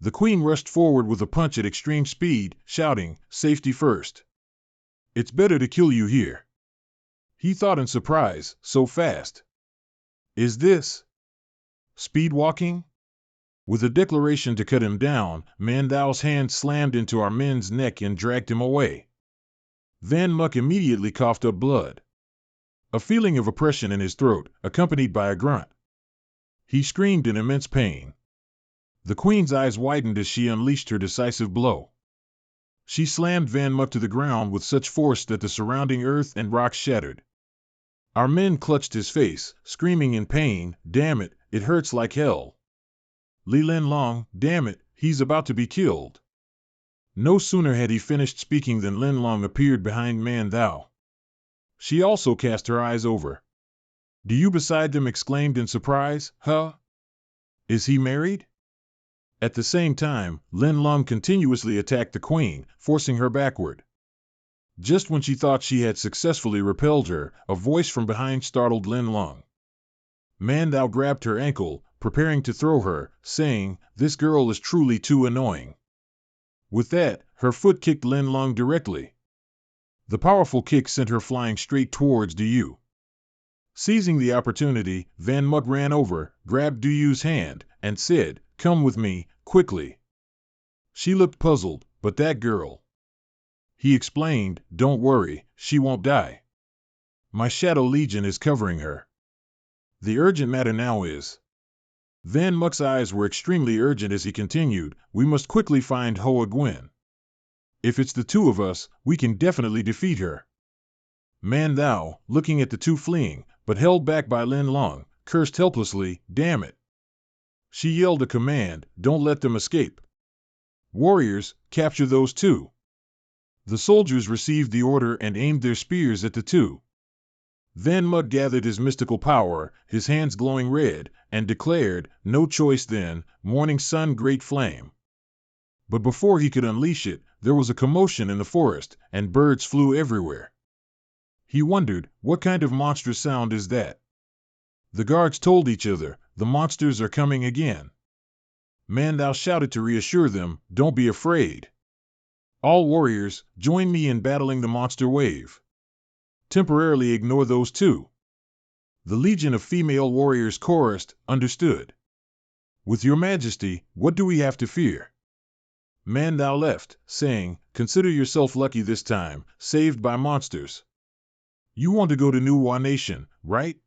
The queen rushed forward with a punch at extreme speed, shouting, Safety first. It's better to kill you here. He thought in surprise, so fast. Is this speed walking? With a declaration to cut him down, Manhua's hand slammed into our men's neck and dragged him away. Van Muck immediately coughed up blood. A feeling of oppression in his throat, accompanied by a grunt. He screamed in immense pain. The queen's eyes widened as she unleashed her decisive blow. She slammed Van Muck to the ground with such force that the surrounding earth and rocks shattered. Our men clutched his face, screaming in pain, Damn it, it hurts like hell. Li Lin Long, damn it, he's about to be killed. No sooner had he finished speaking than Lin Long appeared behind Manhua. She also cast her eyes over. Do you beside them exclaimed in surprise, Huh? Is he married? At the same time, Lin Long continuously attacked the queen, forcing her backward. Just when she thought she had successfully repelled her, a voice from behind startled Lin Long. Manhua grabbed her ankle, preparing to throw her, saying, This girl is truly too annoying. With that, her foot kicked Lin Long directly. The powerful kick sent her flying straight towards Du. Seizing the opportunity, Van Muck ran over, grabbed Duyu's hand, and said, Come with me, quickly. She looked puzzled, but that girl. He explained, Don't worry, she won't die. My Shadow Legion is covering her. The urgent matter now is. Van Muck's eyes were extremely urgent as he continued, We must quickly find Hoa Gwen. If it's the two of us, we can definitely defeat her. Manhua, looking at the two fleeing, but held back by Lin Long, cursed helplessly, Damn it. She yelled a command, "Don't let them escape. Warriors, capture those two." The soldiers received the order and aimed their spears at the two. Van Mug gathered his mystical power, his hands glowing red, and declared, "No choice then, morning sun great flame." But before he could unleash it, there was a commotion in the forest, and birds flew everywhere. He wondered, what kind of monstrous sound is that? The guards told each other, "The monsters are coming again." Mandau shouted to reassure them, "Don't be afraid. All warriors, join me in battling the monster wave. Temporarily ignore those two." The legion of female warriors chorused, "Understood. With your majesty, what do we have to fear?" Mandau left, saying, "Consider yourself lucky this time, saved by monsters. You want to go to New Nation, right?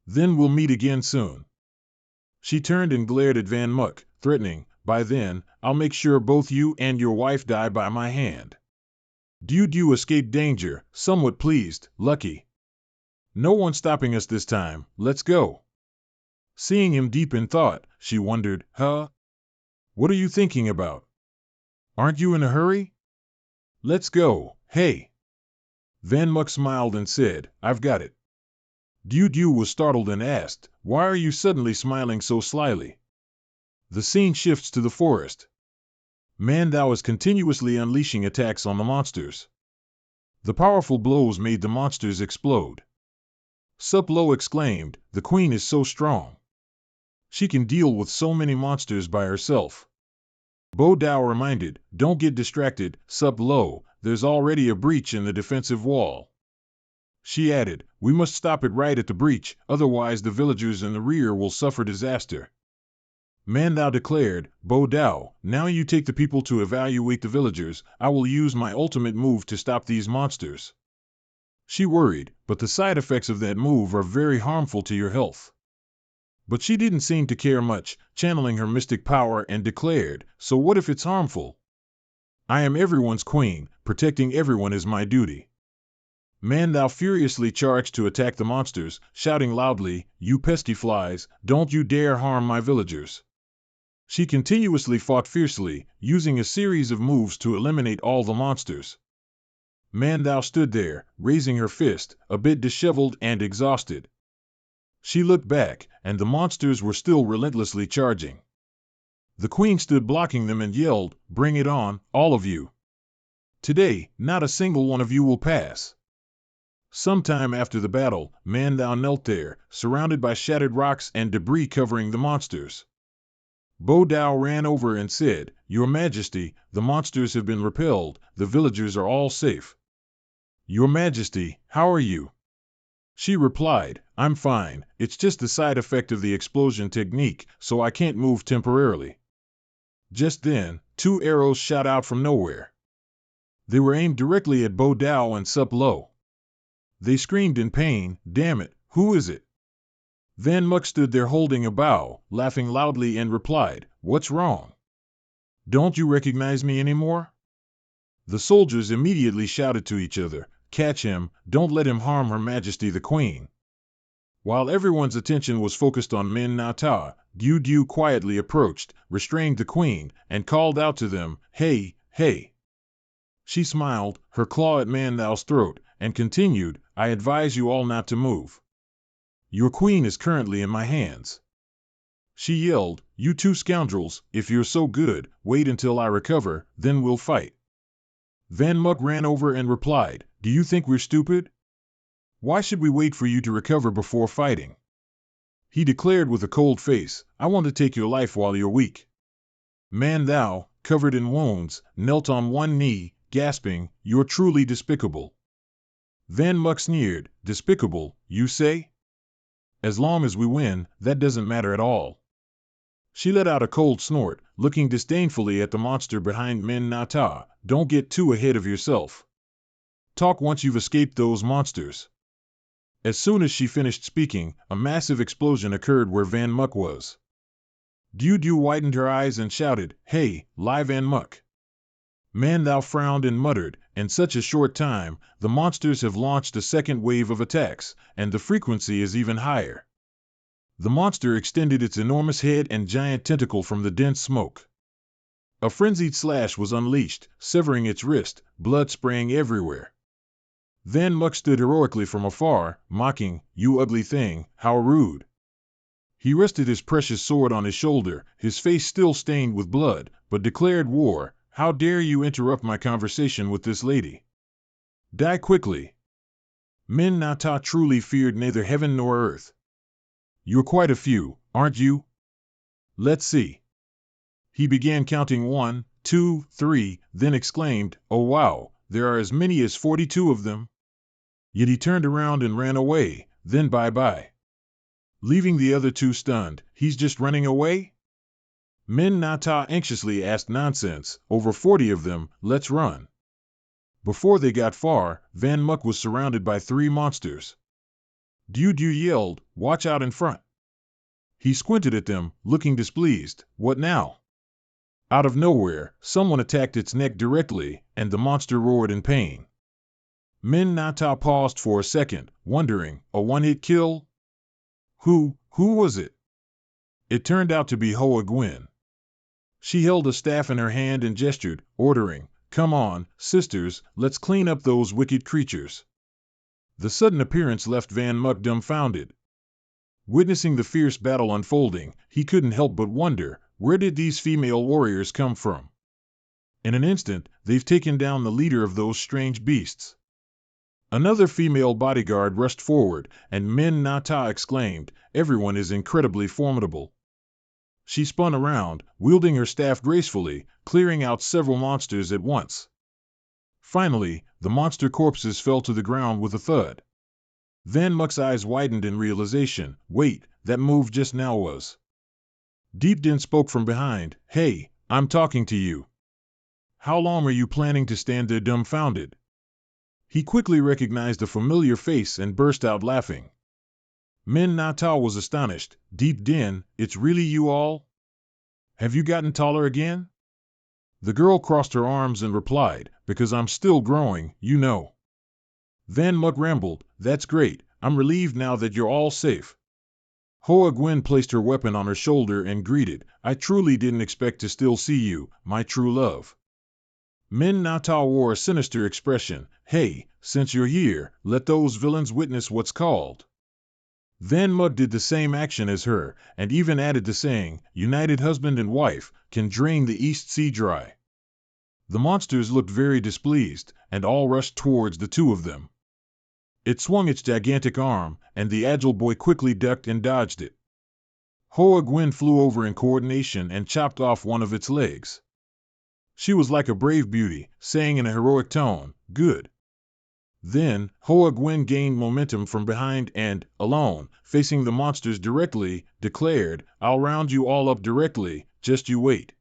Then we'll meet again soon." She turned and glared at Van Muk, threatening, "By then, I'll make sure both you and your wife die by my hand." Dew escaped danger, somewhat pleased, "Lucky. No one stopping us this time, let's go." Seeing him deep in thought, she wondered, "Huh? What are you thinking about? Aren't you in a hurry? Let's go, hey." Van Muk smiled and said, "I've got it." Dew was startled and asked, "Why are you suddenly smiling so slyly?" The scene shifts to the forest. Mandau is continuously unleashing attacks on the monsters. The powerful blows made the monsters explode. Sup Lo exclaimed, "The queen is so strong. She can deal with so many monsters by herself." Bo Dao reminded, "Don't get distracted, Sup Lo, there's already a breach in the defensive wall." She added, "We must stop it right at the breach, otherwise the villagers in the rear will suffer disaster." Mandau declared, "Bo Dao, now you take the people to evaluate the villagers, I will use my ultimate move to stop these monsters." She worried, "But the side effects of that move are very harmful to your health." But she didn't seem to care much, channeling her mystic power, and declared, "So what if it's harmful? I am everyone's queen, protecting everyone is my duty." Mandau furiously charged to attack the monsters, shouting loudly, "You pesky flies, don't you dare harm my villagers." She continuously fought fiercely, using a series of moves to eliminate all the monsters. Mandau stood there, raising her fist, a bit disheveled and exhausted. She looked back, and the monsters were still relentlessly charging. The queen stood blocking them and yelled, "Bring it on, all of you. Today, not a single one of you will pass." Sometime after the battle, Mandau knelt there, surrounded by shattered rocks and debris covering the monsters. Bo Dao ran over and said, "Your Majesty, the monsters have been repelled, the villagers are all safe." "Your Majesty, how are you?" She replied, "I'm fine, it's just the side effect of the explosion technique, so I can't move temporarily." Just then, two arrows shot out from nowhere. They were aimed directly at Bo Dao and Sup Lo. They screamed in pain, "Damn it, who is it?" Van Muk stood there holding a bow, laughing loudly, and replied, "What's wrong? Don't you recognize me anymore?" The soldiers immediately shouted to each other, "Catch him, don't let him harm Her Majesty the Queen." While everyone's attention was focused on Min Na Ta, Dew quietly approached, restrained the queen, and called out to them, "Hey, hey." She smiled, her claw at Mandau's throat, and continued, "I advise you all not to move. Your queen is currently in my hands." She yelled, "You two scoundrels, if you're so good, wait until I recover, then we'll fight." Van Muk ran over and replied, "Do you think we're stupid? Why should we wait for you to recover before fighting?" He declared with a cold face, "I want to take your life while you're weak." Mandau, covered in wounds, knelt on one knee, gasping, "You're truly despicable." Van Muk sneered, "Despicable, you say? As long as we win, that doesn't matter at all." She let out a cold snort, looking disdainfully at the monster behind Min Na Ta, "Don't get too ahead of yourself. Talk once you've escaped those monsters." As soon as she finished speaking, a massive explosion occurred where Van Muk was. Dew widened her eyes and shouted, "Hey, Lai Van Muk." Mandau frowned and muttered, "In such a short time, the monsters have launched a second wave of attacks, and the frequency is even higher." The monster extended its enormous head and giant tentacle from the dense smoke. A frenzied slash was unleashed, severing its wrist, blood spraying everywhere. Van Muck stood heroically from afar, mocking, "You ugly thing, how rude." He rested his precious sword on his shoulder, his face still stained with blood, but declared war. "How dare you interrupt my conversation with this lady? Die quickly." Men Nata truly feared neither heaven nor earth. "You're quite a few, aren't you? Let's see." He began counting 1, 2, 3, then exclaimed, "Oh wow, there are as many as 42 of them." Yet he turned around and ran away, then bye-bye. Leaving the other two stunned. "He's just running away?" Men Nata anxiously asked. "Nonsense, over 40 of them, let's run." Before they got far, Van Muck was surrounded by 3 monsters. Dude yelled, "Watch out in front." He squinted at them, looking displeased. "What now?" Out of nowhere, someone attacked its neck directly, and the monster roared in pain. Men Nata paused for a second, wondering, a one-hit kill? Who was it? It turned out to be Hoa Gwyn. She held a staff in her hand and gestured, ordering, "Come on, sisters, let's clean up those wicked creatures." The sudden appearance left Van Muck dumbfounded. Witnessing the fierce battle unfolding, he couldn't help but wonder, where did these female warriors come from? In an instant, they've taken down the leader of those strange beasts. Another female bodyguard rushed forward, and Men Nata exclaimed, "Everyone is incredibly formidable." She spun around, wielding her staff gracefully, clearing out several monsters at once. Finally, the monster corpses fell to the ground with a thud. Van Muck's eyes widened in realization. "Wait, that move just now was..." Deep Din spoke from behind, "Hey, I'm talking to you. How long are you planning to stand there dumbfounded?" He quickly recognized a familiar face and burst out laughing. Men Nata was astonished. "Deep Din, it's really you all? Have you gotten taller again?" The girl crossed her arms and replied, "Because I'm still growing, you know." Van Muck rambled, "That's great, I'm relieved now that you're all safe." Hoa Gwyn placed her weapon on her shoulder and greeted, "I truly didn't expect to still see you, my true love." Men Nata wore a sinister expression. "Hey, since you're here, let those villains witness what's called." Van Muck did the same action as her, and even added the saying, "United husband and wife, can drain the East Sea dry." The monsters looked very displeased, and all rushed towards the two of them. It swung its gigantic arm, and the agile boy quickly ducked and dodged it. Hoa Gwyn flew over in coordination and chopped off one of its legs. She was like a brave beauty, saying in a heroic tone, "Good." Then, Hoa Gwyn gained momentum from behind and, alone, facing the monsters directly, declared, "I'll round you all up directly, just you wait."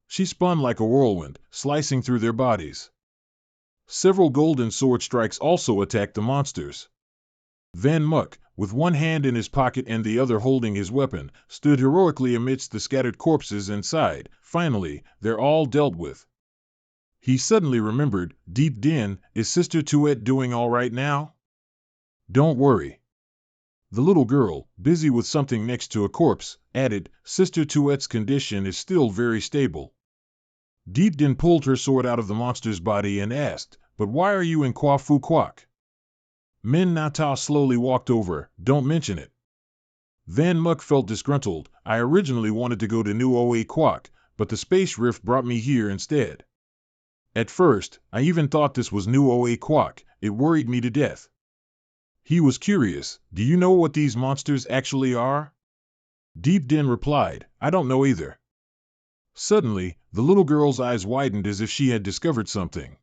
She spun like a whirlwind, slicing through their bodies. Several golden sword strikes also attacked the monsters. Van Muck, with one hand in his pocket and the other holding his weapon, stood heroically amidst the scattered corpses and sighed, "Finally, they're all dealt with." He suddenly remembered, "Deep Din, is Sister Tuet doing all right now?" "Don't worry." The little girl, busy with something next to a corpse, added, "Sister Tuet's condition is still very stable." Deep Din pulled her sword out of the monster's body and asked, "But why are you in Kwa Fu Kwak?" Men Nata slowly walked over, "Don't mention it." Van Muck felt disgruntled. "I originally wanted to go to New Oa Kwak, but the space rift brought me here instead. At first, I even thought this was New Oa Kwak. It worried me to death." He was curious, "Do you know what these monsters actually are?" Deep Din replied, "I don't know either." Suddenly, the little girl's eyes widened as if she had discovered something.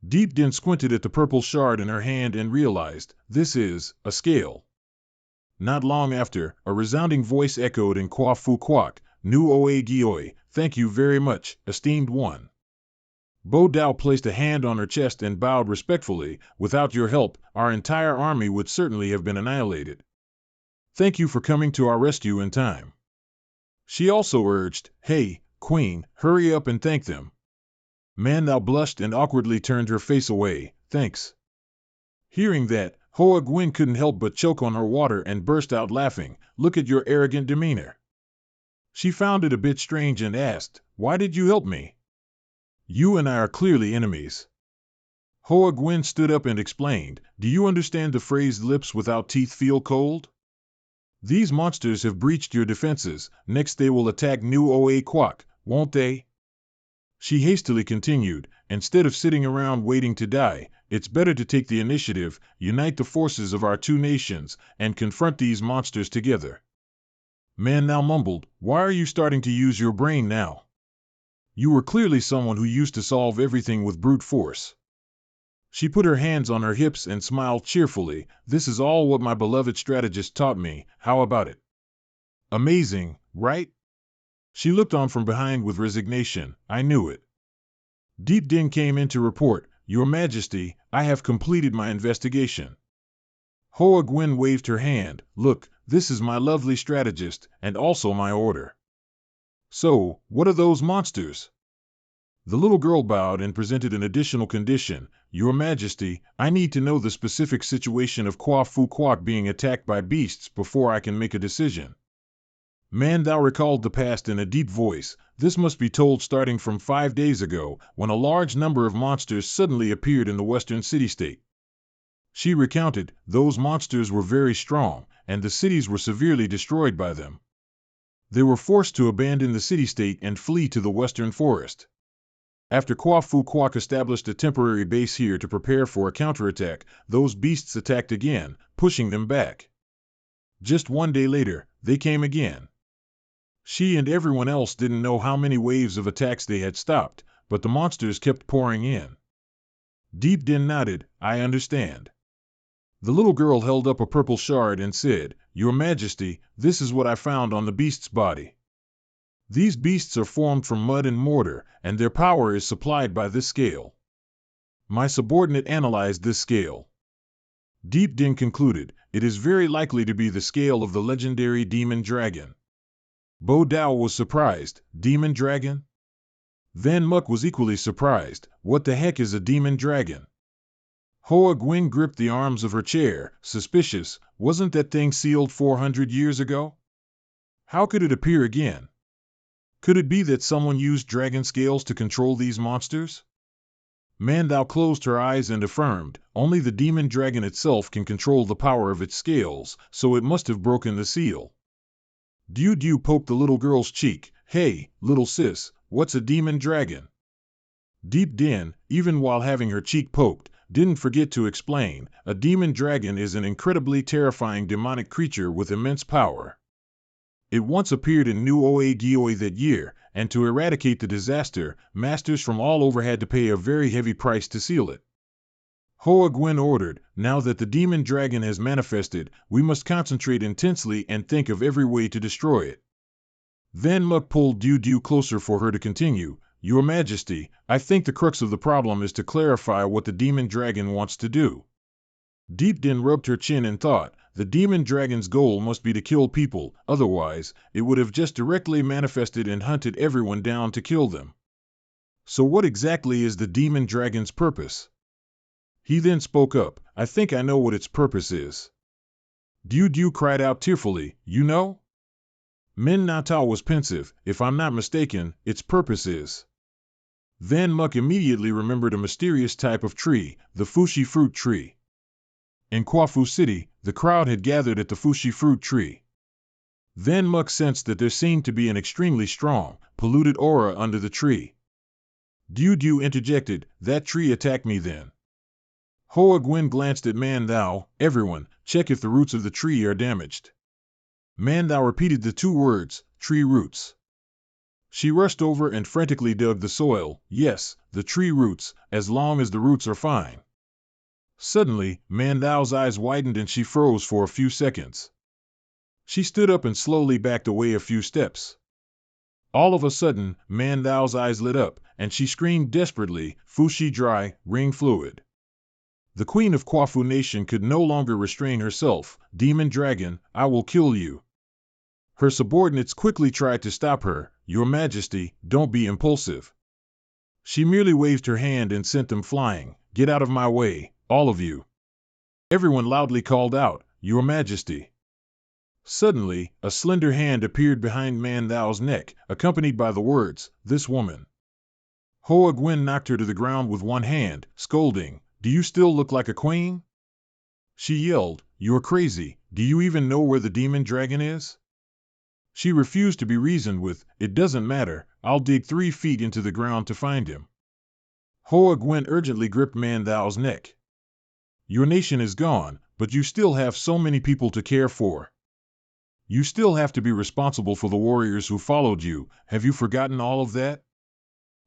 Deep Din squinted at the purple shard in her hand and realized, this is a scale. Not long after, a resounding voice echoed in Kwa Fu Kwak, "Nu Oe Gioi, thank you very much, esteemed one." Bo Dao placed a hand on her chest and bowed respectfully. "Without your help, our entire army would certainly have been annihilated. Thank you for coming to our rescue in time." She also urged, "Hey, Queen, hurry up and thank them." Man Thou blushed and awkwardly turned her face away. "Thanks." Hearing that, Hoa Gwen couldn't help but choke on her water and burst out laughing. Look at your arrogant demeanor. She found it a bit strange and asked, why did you help me? You and I are clearly enemies. Hoa Gwen stood up and explained, do you understand the phrase lips without teeth feel cold? These monsters have breached your defenses, next they will attack New Oa Quack, won't they? She hastily continued, instead of sitting around waiting to die, it's better to take the initiative, unite the forces of our two nations, and confront these monsters together. Man now mumbled, why are you starting to use your brain now? You were clearly someone who used to solve everything with brute force. She put her hands on her hips and smiled cheerfully. This is all what my beloved strategist taught me. How about it? Amazing, right? She looked on from behind with resignation. I knew it. Deep Din came in to report, Your Majesty, I have completed my investigation. Hoa Gwen waved her hand. Look, this is my lovely strategist, and also my order. So, what are those monsters? The little girl bowed and presented an additional condition. Your Majesty, I need to know the specific situation of Kwa Fu Quack being attacked by beasts before I can make a decision. Man thou recalled the past in a deep voice. This must be told starting from 5 days ago, when a large number of monsters suddenly appeared in the western city-state. She recounted, those monsters were very strong, and the cities were severely destroyed by them. They were forced to abandon the city-state and flee to the western forest. After Kwa Fu Quack established a temporary base here to prepare for a counterattack, those beasts attacked again, pushing them back. Just 1 day later, they came again. She and everyone else didn't know how many waves of attacks they had stopped, but the monsters kept pouring in. Deep Din nodded, I understand. The little girl held up a purple shard and said, Your Majesty, this is what I found on the beast's body. These beasts are formed from mud and mortar, and their power is supplied by this scale. My subordinate analyzed this scale. Deep Din concluded, it is very likely to be the scale of the legendary demon dragon. Bo Dao was surprised, demon dragon? Van Muk was equally surprised, what the heck is a demon dragon? Hoa Gwen gripped the arms of her chair, suspicious, wasn't that thing sealed 400 years ago? How could it appear again? Could it be that someone used dragon scales to control these monsters? Man thou closed her eyes and affirmed, only the demon dragon itself can control the power of its scales, so it must have broken the seal. Diu poked the little girl's cheek. Hey, little sis, what's a demon dragon? Deep Din, even while having her cheek poked, didn't forget to explain, a demon dragon is an incredibly terrifying demonic creature with immense power. It once appeared in New Oa that year, and to eradicate the disaster, masters from all over had to pay a very heavy price to seal it. Hoa Gwen ordered, now that the demon dragon has manifested, we must concentrate intensely and think of every way to destroy it. Van Muk pulled Diu closer for her to continue, Your Majesty, I think the crux of the problem is to clarify what the demon dragon wants to do. Deep Din rubbed her chin and thought, the demon dragon's goal must be to kill people, otherwise, it would have just directly manifested and hunted everyone down to kill them. So what exactly is the demon dragon's purpose? He then spoke up, I think I know what its purpose is. Diu cried out tearfully, you know? Min Na Tao was pensive, if I'm not mistaken, its purpose is. Van Muk immediately remembered a mysterious type of tree, the Fushi fruit tree. In Kwafu City, the crowd had gathered at the Fushi fruit tree. Van Muk sensed that there seemed to be an extremely strong, polluted aura under the tree. Diu interjected, that tree attacked me then. Hoa Gwen glanced at Man Thou, everyone, check if the roots of the tree are damaged. Man Thou repeated the 2 words, tree roots. She rushed over and frantically dug the soil, yes, the tree roots, as long as the roots are fine. Suddenly, Man Thou's eyes widened and she froze for a few seconds. She stood up and slowly backed away a few steps. All of a sudden, Man Thou's eyes lit up, and she screamed desperately, Fushi dry, ring fluid. The queen of Kwafu Nation could no longer restrain herself, Demon Dragon, I will kill you. Her subordinates quickly tried to stop her, Your Majesty, don't be impulsive. She merely waved her hand and sent them flying, get out of my way, all of you. Everyone loudly called out, "Your Majesty." Suddenly, a slender hand appeared behind Manhua's neck, accompanied by the words, "This woman." Hoa Gwen knocked her to the ground with one hand, scolding, "Do you still look like a queen?" She yelled, "You're crazy, do you even know where the demon dragon is?" She refused to be reasoned with. "It doesn't matter, I'll dig 3 feet into the ground to find him." Hoa Gwen urgently gripped Manhua's neck. "Your nation is gone, but you still have so many people to care for. You still have to be responsible for the warriors who followed you. Have you forgotten all of that?"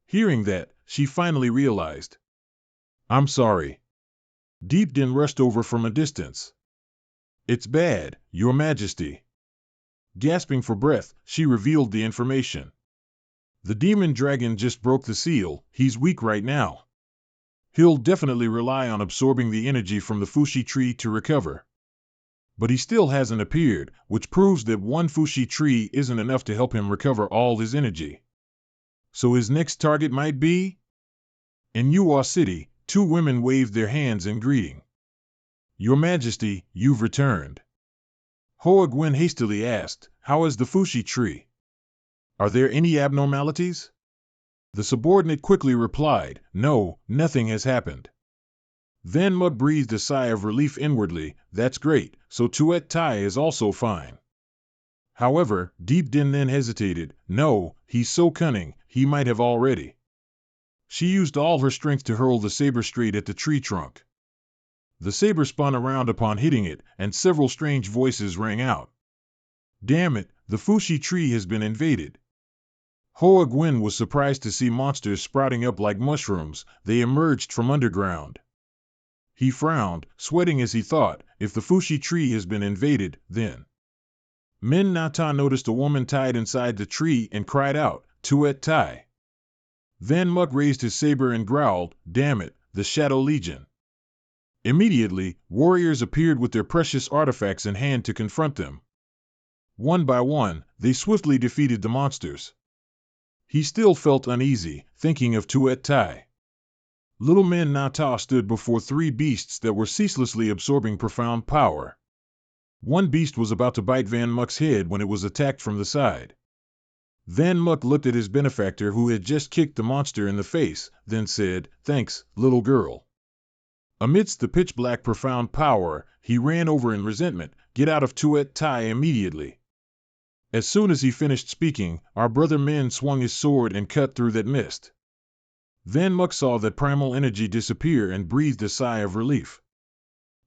Hearing that, she finally realized. "I'm sorry." Deep Din rushed over from a distance. "It's bad, Your Majesty." Gasping for breath, she revealed the information. "The demon dragon just broke the seal. He's weak right now. He'll definitely rely on absorbing the energy from the fushi tree to recover. But he still hasn't appeared, which proves that one fushi tree isn't enough to help him recover all his energy. So his next target might be?" In Yuhua City, 2 women waved their hands in greeting. "Your Majesty, you've returned." Hoa Gwen hastily asked, "How is the fushi tree? Are there any abnormalities?" The subordinate quickly replied, "No, nothing has happened." Van Mug breathed a sigh of relief inwardly. "That's great, so Tuet Tai is also fine." However, Deep Din then hesitated. "No, he's so cunning, he might have already." She used all her strength to hurl the saber straight at the tree trunk. The saber spun around upon hitting it, and several strange voices rang out. "Damn it, the fushi tree has been invaded." Hoa Gwen was surprised to see monsters sprouting up like mushrooms. They emerged from underground. He frowned, sweating as he thought, if the fushi tree has been invaded, then. Min Nata noticed a woman tied inside the tree and cried out, "Tuet Tai." Van Muk raised his saber and growled, "Damn it, the Shadow Legion." Immediately, warriors appeared with their precious artifacts in hand to confront them. One by one, they swiftly defeated the monsters. He still felt uneasy, thinking of Tuet Tai. Little Min Nata stood before 3 beasts that were ceaselessly absorbing profound power. One beast was about to bite Van Muk's head when it was attacked from the side. Van Muk looked at his benefactor who had just kicked the monster in the face, then said, "Thanks, little girl." Amidst the pitch-black profound power, he ran over in resentment, "Get out of Tuet Tai immediately." As soon as he finished speaking, our brother Min swung his sword and cut through that mist. Van Muk saw that primal energy disappear and breathed a sigh of relief.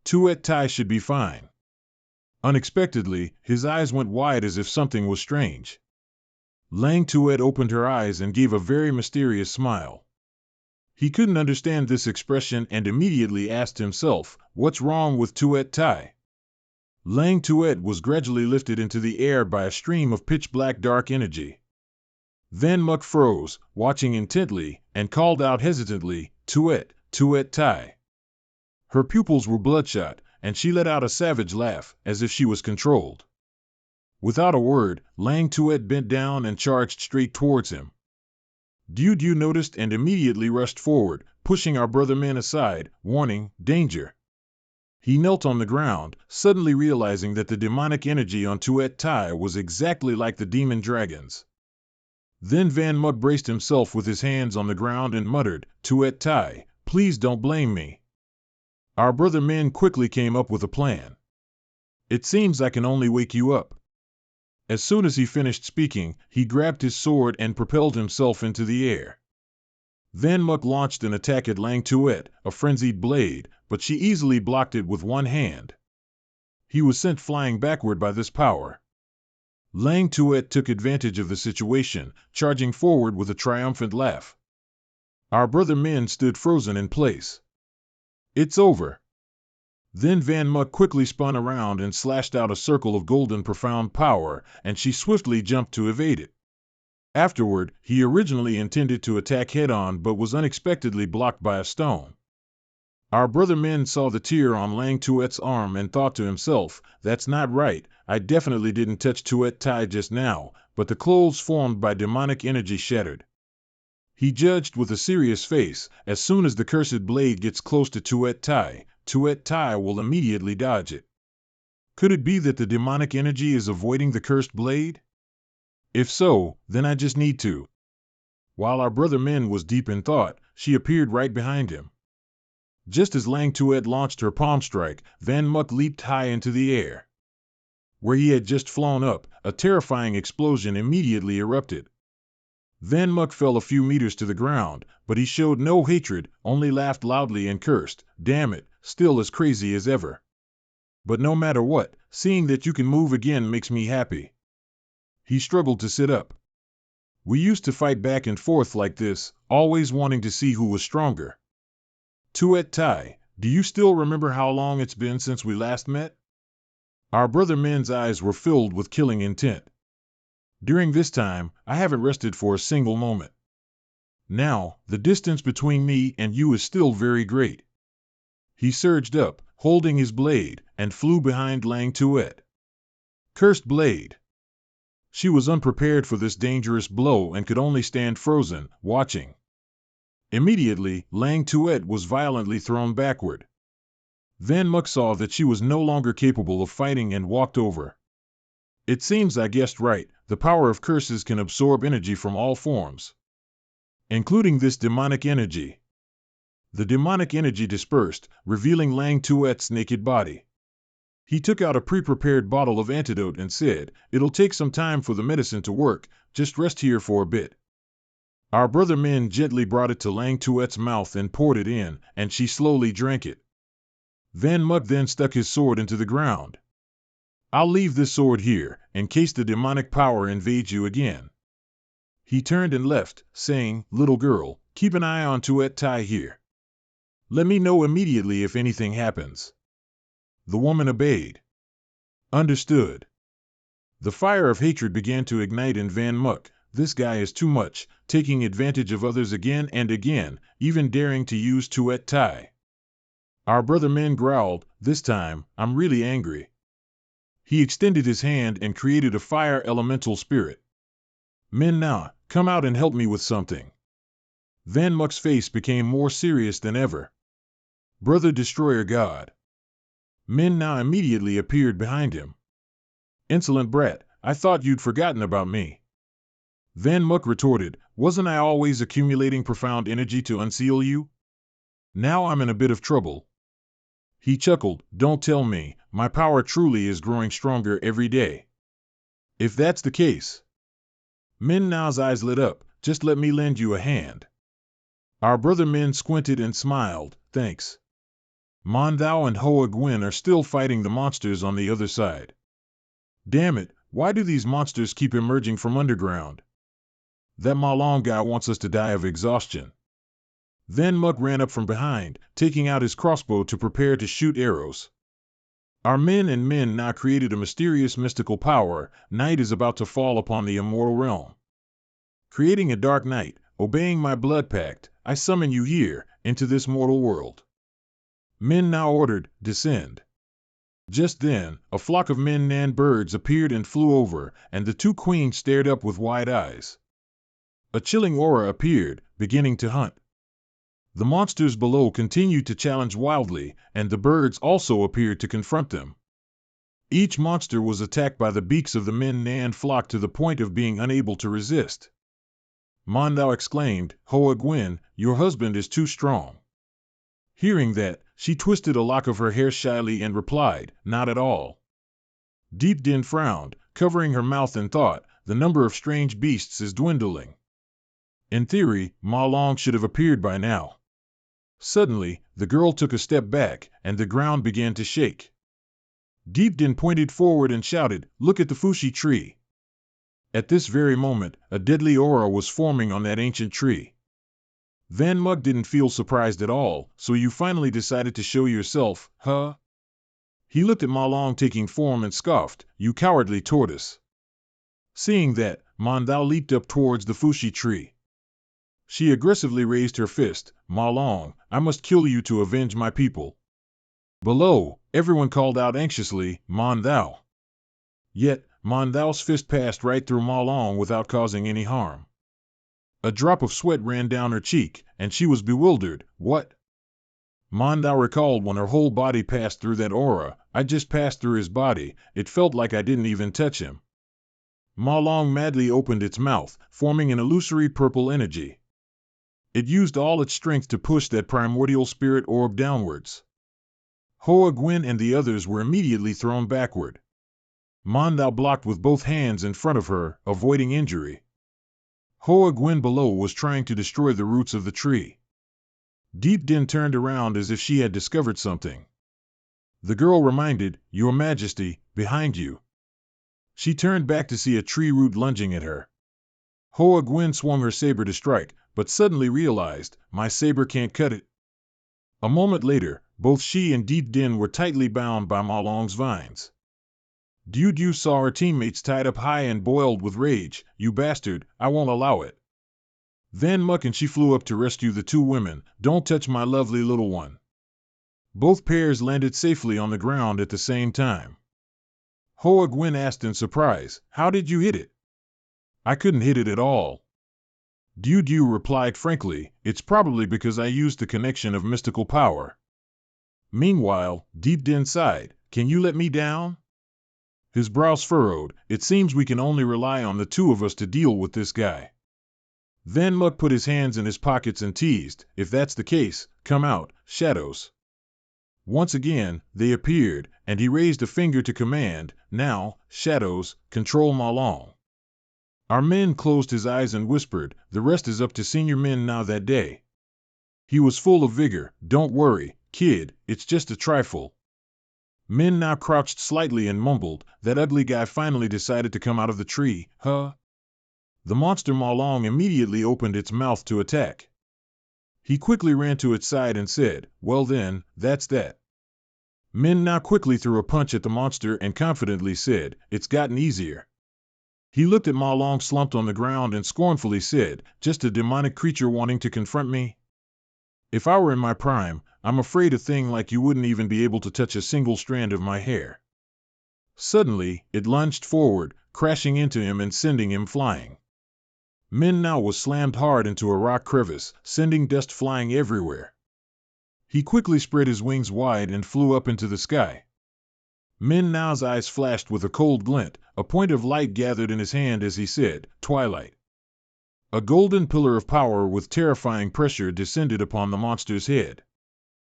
Tuet Tai should be fine. Unexpectedly, his eyes went wide as if something was strange. Lang Tuet opened her eyes and gave a very mysterious smile. He couldn't understand this expression and immediately asked himself, "What's wrong with Tuet Tai?" Lang Tuet was gradually lifted into the air by a stream of pitch-black dark energy. Van Muk froze, watching intently, and called out hesitantly, "Tuet, Tuet Tai." Her pupils were bloodshot, and she let out a savage laugh, as if she was controlled. Without a word, Lang Tuet bent down and charged straight towards him. Diu noticed and immediately rushed forward, pushing our brother Min aside, warning, "Danger." He knelt on the ground, suddenly realizing that the demonic energy on Tuet Tai was exactly like the demon dragon's. Then Van Muk braced himself with his hands on the ground and muttered, "Tuet Tai, please don't blame me." Our brother Min quickly came up with a plan. "It seems I can only wake you up." As soon as he finished speaking, he grabbed his sword and propelled himself into the air. Van Muk launched an attack at Lang Tuet, a frenzied blade, but she easily blocked it with one hand. He was sent flying backward by this power. Lang Tuet took advantage of the situation, charging forward with a triumphant laugh. Our brother Min stood frozen in place. "It's over." Then Van Muk quickly spun around and slashed out a circle of golden profound power, and she swiftly jumped to evade it. Afterward, he originally intended to attack head-on but was unexpectedly blocked by a stone. Our brother Min saw the tear on Lang Tuet's arm and thought to himself, "That's not right, I definitely didn't touch Tuet Tai just now," but the clothes formed by demonic energy shattered. He judged with a serious face, "As soon as the cursed blade gets close to Tuet Tai, Tuet Tai will immediately dodge it. Could it be that the demonic energy is avoiding the cursed blade? If so, then I just need to. While our brother Min was deep in thought, she appeared right behind him. Just as Lang Tuet launched her palm strike, Van Muk leaped high into the air. Where he had just flown up, a terrifying explosion immediately erupted. Van Muk fell a few meters to the ground, but he showed no hatred, only laughed loudly and cursed, "Damn it, still as crazy as ever. But no matter what, seeing that you can move again makes me happy." He struggled to sit up. "We used to fight back and forth like this, always wanting to see who was stronger. Tuet Tai, do you still remember how long it's been since we last met?" Our brother Min's eyes were filled with killing intent. "During this time, I haven't rested for a single moment. Now, the distance between me and you is still very great." He surged up, holding his blade, and flew behind Lang Tuet. Cursed blade! She was unprepared for this dangerous blow and could only stand frozen, watching. Immediately, Lang Tuet was violently thrown backward. Van Muk saw that she was no longer capable of fighting and walked over. "It seems I guessed right, the power of curses can absorb energy from all forms, including this demonic energy." The demonic energy dispersed, revealing Lang Tuet's naked body. He took out a pre-prepared bottle of antidote and said, "It'll take some time for the medicine to work, just rest here for a bit." Our brother Min gently brought it to Lang Tuet's mouth and poured it in, and she slowly drank it. Van Muk then stuck his sword into the ground. "I'll leave this sword here, in case the demonic power invades you again." He turned and left, saying, "Little girl, keep an eye on Tuet Tai here. Let me know immediately if anything happens." The woman obeyed. "Understood." The fire of hatred began to ignite in Van Muk. This guy is too much, taking advantage of others again and again, even daring to use Tuet Tai. Our brother Min growled, "This time, I'm really angry." He extended his hand and created a fire elemental spirit. "Min Na, come out and help me with something." Van Muk's face became more serious than ever. "Brother Destroyer God." Min Na immediately appeared behind him. "Insolent brat, I thought you'd forgotten about me." Van Muk retorted, "Wasn't I always accumulating profound energy to unseal you? Now I'm in a bit of trouble." He chuckled, "Don't tell me, my power truly is growing stronger every day." "If that's the case." Min Na's eyes lit up, "Just let me lend you a hand." Our brother Min squinted and smiled, "Thanks." Mon Thao and Hoa Gwyn are still fighting the monsters on the other side. Damn it, why do these monsters keep emerging from underground? That Ma Long guy wants us to die of exhaustion. Van Muk ran up from behind, taking out his crossbow to prepare to shoot arrows. Our men and Min now created a mysterious mystical power. Night is about to fall upon the immortal realm. Creating a dark night, obeying my blood pact, I summon you here, into this mortal world. Min now ordered, "Descend." Just then, a flock of Min Nan birds appeared and flew over, and the two queens stared up with wide eyes. A chilling aura appeared, beginning to hunt. The monsters below continued to challenge wildly, and the birds also appeared to confront them. Each monster was attacked by the beaks of the Min Nan flock to the point of being unable to resist. Mon Thao exclaimed, "Hoa Gwyn, your husband is too strong." Hearing that, she twisted a lock of her hair shyly and replied, "Not at all." Deep Din frowned, covering her mouth and thought, "The number of strange beasts is dwindling. In theory, Ma Long should have appeared by now." Suddenly, the girl took a step back, and the ground began to shake. Deep Din pointed forward and shouted, "Look at the Fushi tree." At this very moment, a deadly aura was forming on that ancient tree. Van Muk didn't feel surprised at all, "So you finally decided to show yourself, huh?" He looked at Ma Long taking form and scoffed, "You cowardly tortoise." Seeing that, Mon Thao leaped up towards the Fushi tree. She aggressively raised her fist, "Ma Long, I must kill you to avenge my people." Below, everyone called out anxiously, "Mon Thao." Yet, Mon Thao's fist passed right through Ma Long without causing any harm. A drop of sweat ran down her cheek, and she was bewildered. "What?" Mondao recalled when her whole body passed through that aura. I just passed through his body. It felt like I didn't even touch him. Ma Long madly opened its mouth, forming an illusory purple energy. It used all its strength to push that primordial spirit orb downwards. Hoa Guin and the others were immediately thrown backward. Mondao blocked with both hands in front of her, avoiding injury. Hoa Guin below was trying to destroy the roots of the tree. Deep Din turned around as if she had discovered something. The girl reminded, "Your Majesty, behind you." She turned back to see a tree root lunging at her. Hoa Guin swung her saber to strike, but suddenly realized, my saber can't cut it. A moment later, both she and Deep Din were tightly bound by Ma Long's vines. Du saw her teammates tied up high and boiled with rage. "You bastard, I won't allow it." Then Muck and she flew up to rescue the two women. "Don't touch my lovely little one." Both pairs landed safely on the ground at the same time. Hoa Guin asked in surprise, "How did you hit it?" "I couldn't hit it at all." Du replied frankly, "It's probably because I used the connection of mystical power." Meanwhile, Deep Din sighed, "Can you let me down?" His brows furrowed. "It seems we can only rely on the two of us to deal with this guy." Then Muck put his hands in his pockets and teased, "If that's the case, come out, shadows." Once again, they appeared, and he raised a finger to command, "Now, shadows, control Ma Long." Our Min closed his eyes and whispered, "The rest is up to Senior Min now that day." He was full of vigor. "Don't worry, kid, it's just a trifle." Min now crouched slightly and mumbled, "That ugly guy finally decided to come out of the tree, huh?" The monster Ma Long immediately opened its mouth to attack. He quickly ran to its side and said, "Well then, that's that." Min now quickly threw a punch at the monster and confidently said, "It's gotten easier." He looked at Ma Long slumped on the ground and scornfully said, "Just a demonic creature wanting to confront me? If I were in my prime, I'm afraid a thing like you wouldn't even be able to touch a single strand of my hair." Suddenly, it lunged forward, crashing into him and sending him flying. Min now was slammed hard into a rock crevice, sending dust flying everywhere. He quickly spread his wings wide and flew up into the sky. Min Nao's eyes flashed with a cold glint. A point of light gathered in his hand as he said, "Twilight." A golden pillar of power with terrifying pressure descended upon the monster's head.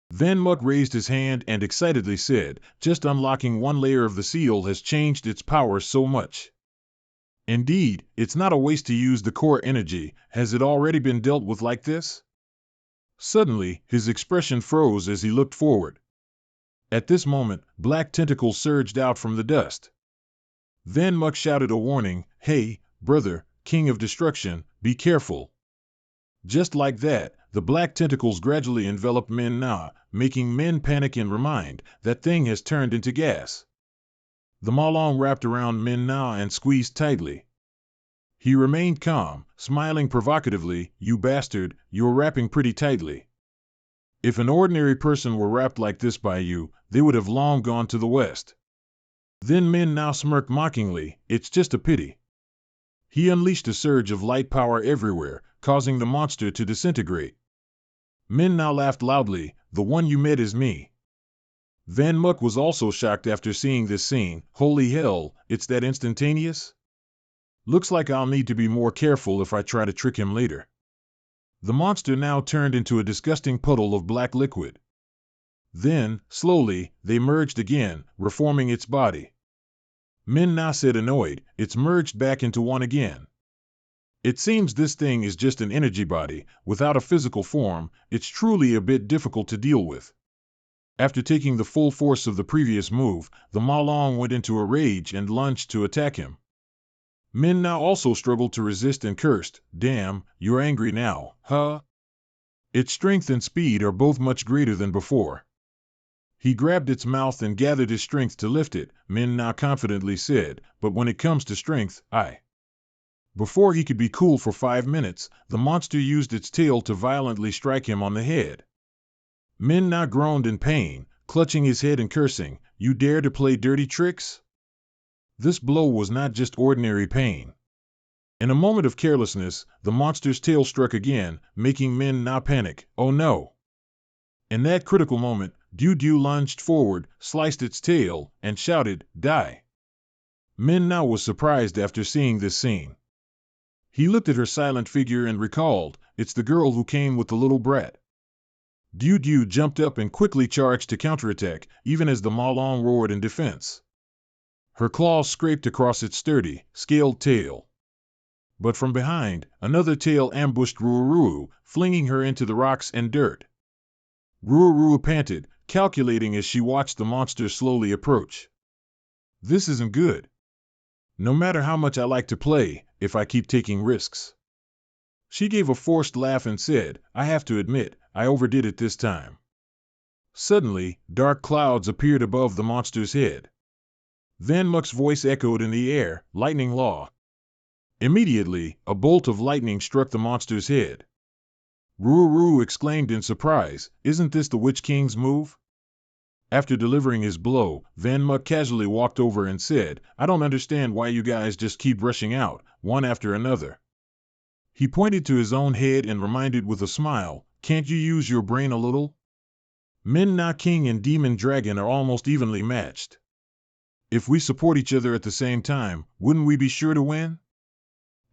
Then Muck raised his hand and excitedly said, "Just unlocking one layer of the seal has changed its power so much. Indeed, it's not a waste to use the core energy. Has it already been dealt with like this?" Suddenly, his expression froze as he looked forward. At this moment, black tentacles surged out from the dust. Then Muck shouted a warning, "Hey, brother, King of Destruction, be careful." Just like that, the black tentacles gradually enveloped Min Na, making Min panic and remind, "That thing has turned into gas." The Ma Long wrapped around Min Na and squeezed tightly. He remained calm, smiling provocatively, "You bastard, you're wrapping pretty tightly. If an ordinary person were wrapped like this by you, they would have long gone to the west." Then Min Na smirked mockingly, "It's just a pity." He unleashed a surge of light power everywhere, causing the monster to disintegrate. Min Na laughed loudly, "The one you met is me." Van Muck was also shocked after seeing this scene. "Holy hell, it's that instantaneous? Looks like I'll need to be more careful if I try to trick him later." The monster now turned into a disgusting puddle of black liquid. Then, slowly, they merged again, reforming its body. Min Na said annoyed, "It's merged back into one again. It seems this thing is just an energy body, without a physical form. It's truly a bit difficult to deal with." After taking the full force of the previous move, the Ma Long went into a rage and lunged to attack him. Min Na also struggled to resist and cursed, "Damn, you're angry now, huh?" Its strength and speed are both much greater than before. He grabbed its mouth and gathered his strength to lift it. Min Na confidently said, "But when it comes to strength, I..." Before he could be cool for 5 minutes, the monster used its tail to violently strike him on the head. Min Na groaned in pain, clutching his head and cursing, "You dare to play dirty tricks?" This blow was not just ordinary pain. In a moment of carelessness, the monster's tail struck again, making Min Na panic. "Oh no!" In that critical moment, Diu lunged forward, sliced its tail, and shouted, "Die!" Min Nao was surprised after seeing this scene. He looked at her silent figure and recalled, it's the girl who came with the little brat. Diu jumped up and quickly charged to counterattack, even as the Malong roared in defense. Her claws scraped across its sturdy, scaled tail. But from behind, another tail ambushed Ruuru, flinging her into the rocks and dirt. Ruuru panted, calculating as she watched the monster slowly approach. This isn't good. No matter how much I like to play, if I keep taking risks. She gave a forced laugh and said, I have to admit, I overdid it this time. Suddenly, dark clouds appeared above the monster's head. Van Muk's voice echoed in the air, lightning law. Immediately, a bolt of lightning struck the monster's head. Ruuru exclaimed in surprise, isn't this the Witch King's move? After delivering his blow, Van Muk casually walked over and said, I don't understand why you guys just keep rushing out, one after another. He pointed to his own head and reminded with a smile, can't you use your brain a little? Min Na King and Demon Dragon are almost evenly matched. If we support each other at the same time, wouldn't we be sure to win?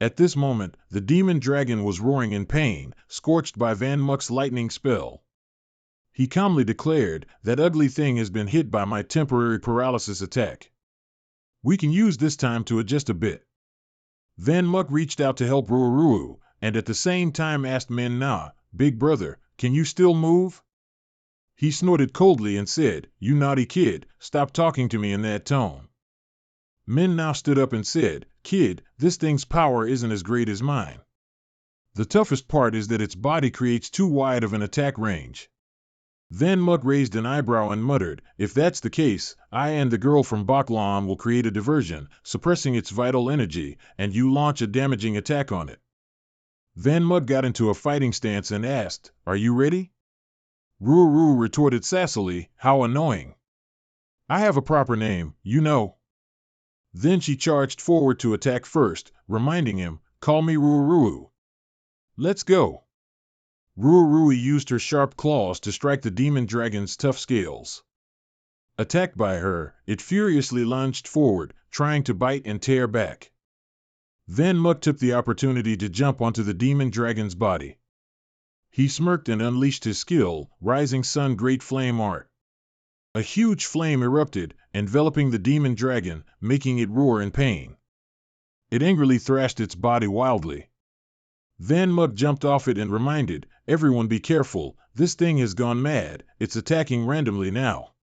At this moment, the Demon Dragon was roaring in pain, scorched by Van Muk's lightning spell. He calmly declared, that ugly thing has been hit by my temporary paralysis attack. We can use this time to adjust a bit. Van Muk reached out to help Ruuru, and at the same time asked Min Na, Big brother, can you still move? He snorted coldly and said, you naughty kid, stop talking to me in that tone. Min Na stood up and said, kid, this thing's power isn't as great as mine. The toughest part is that its body creates too wide of an attack range. Van Muk raised an eyebrow and muttered, if that's the case, I and the girl from Baklaon will create a diversion, suppressing its vital energy, and you launch a damaging attack on it. Van Muk got into a fighting stance and asked, are you ready? Ruuru retorted sassily, how annoying. I have a proper name, you know. Then she charged forward to attack first, reminding him, call me Ruuru. Let's go. Ruuru used her sharp claws to strike the demon dragon's tough scales. Attacked by her, it furiously lunged forward, trying to bite and tear back. Van Muk took the opportunity to jump onto the demon dragon's body. He smirked and unleashed his skill, Rising Sun Great Flame Art. A huge flame erupted, enveloping the demon dragon, making it roar in pain. It angrily thrashed its body wildly. Van Muk jumped off it and reminded, everyone be careful, this thing has gone mad, it's attacking randomly now.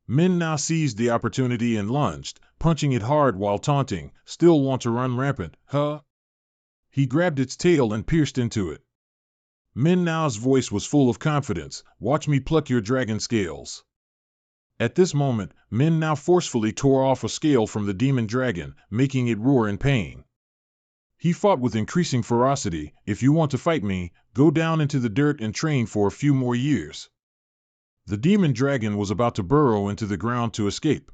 Min Na seized the opportunity and lunged, punching it hard while taunting, still want to run rampant, huh? He grabbed its tail and pierced into it. Min Na's voice was full of confidence, watch me pluck your dragon scales. At this moment, Min Na forcefully tore off a scale from the demon dragon, making it roar in pain. He fought with increasing ferocity, if you want to fight me, go down into the dirt and train for a few more years. The demon dragon was about to burrow into the ground to escape.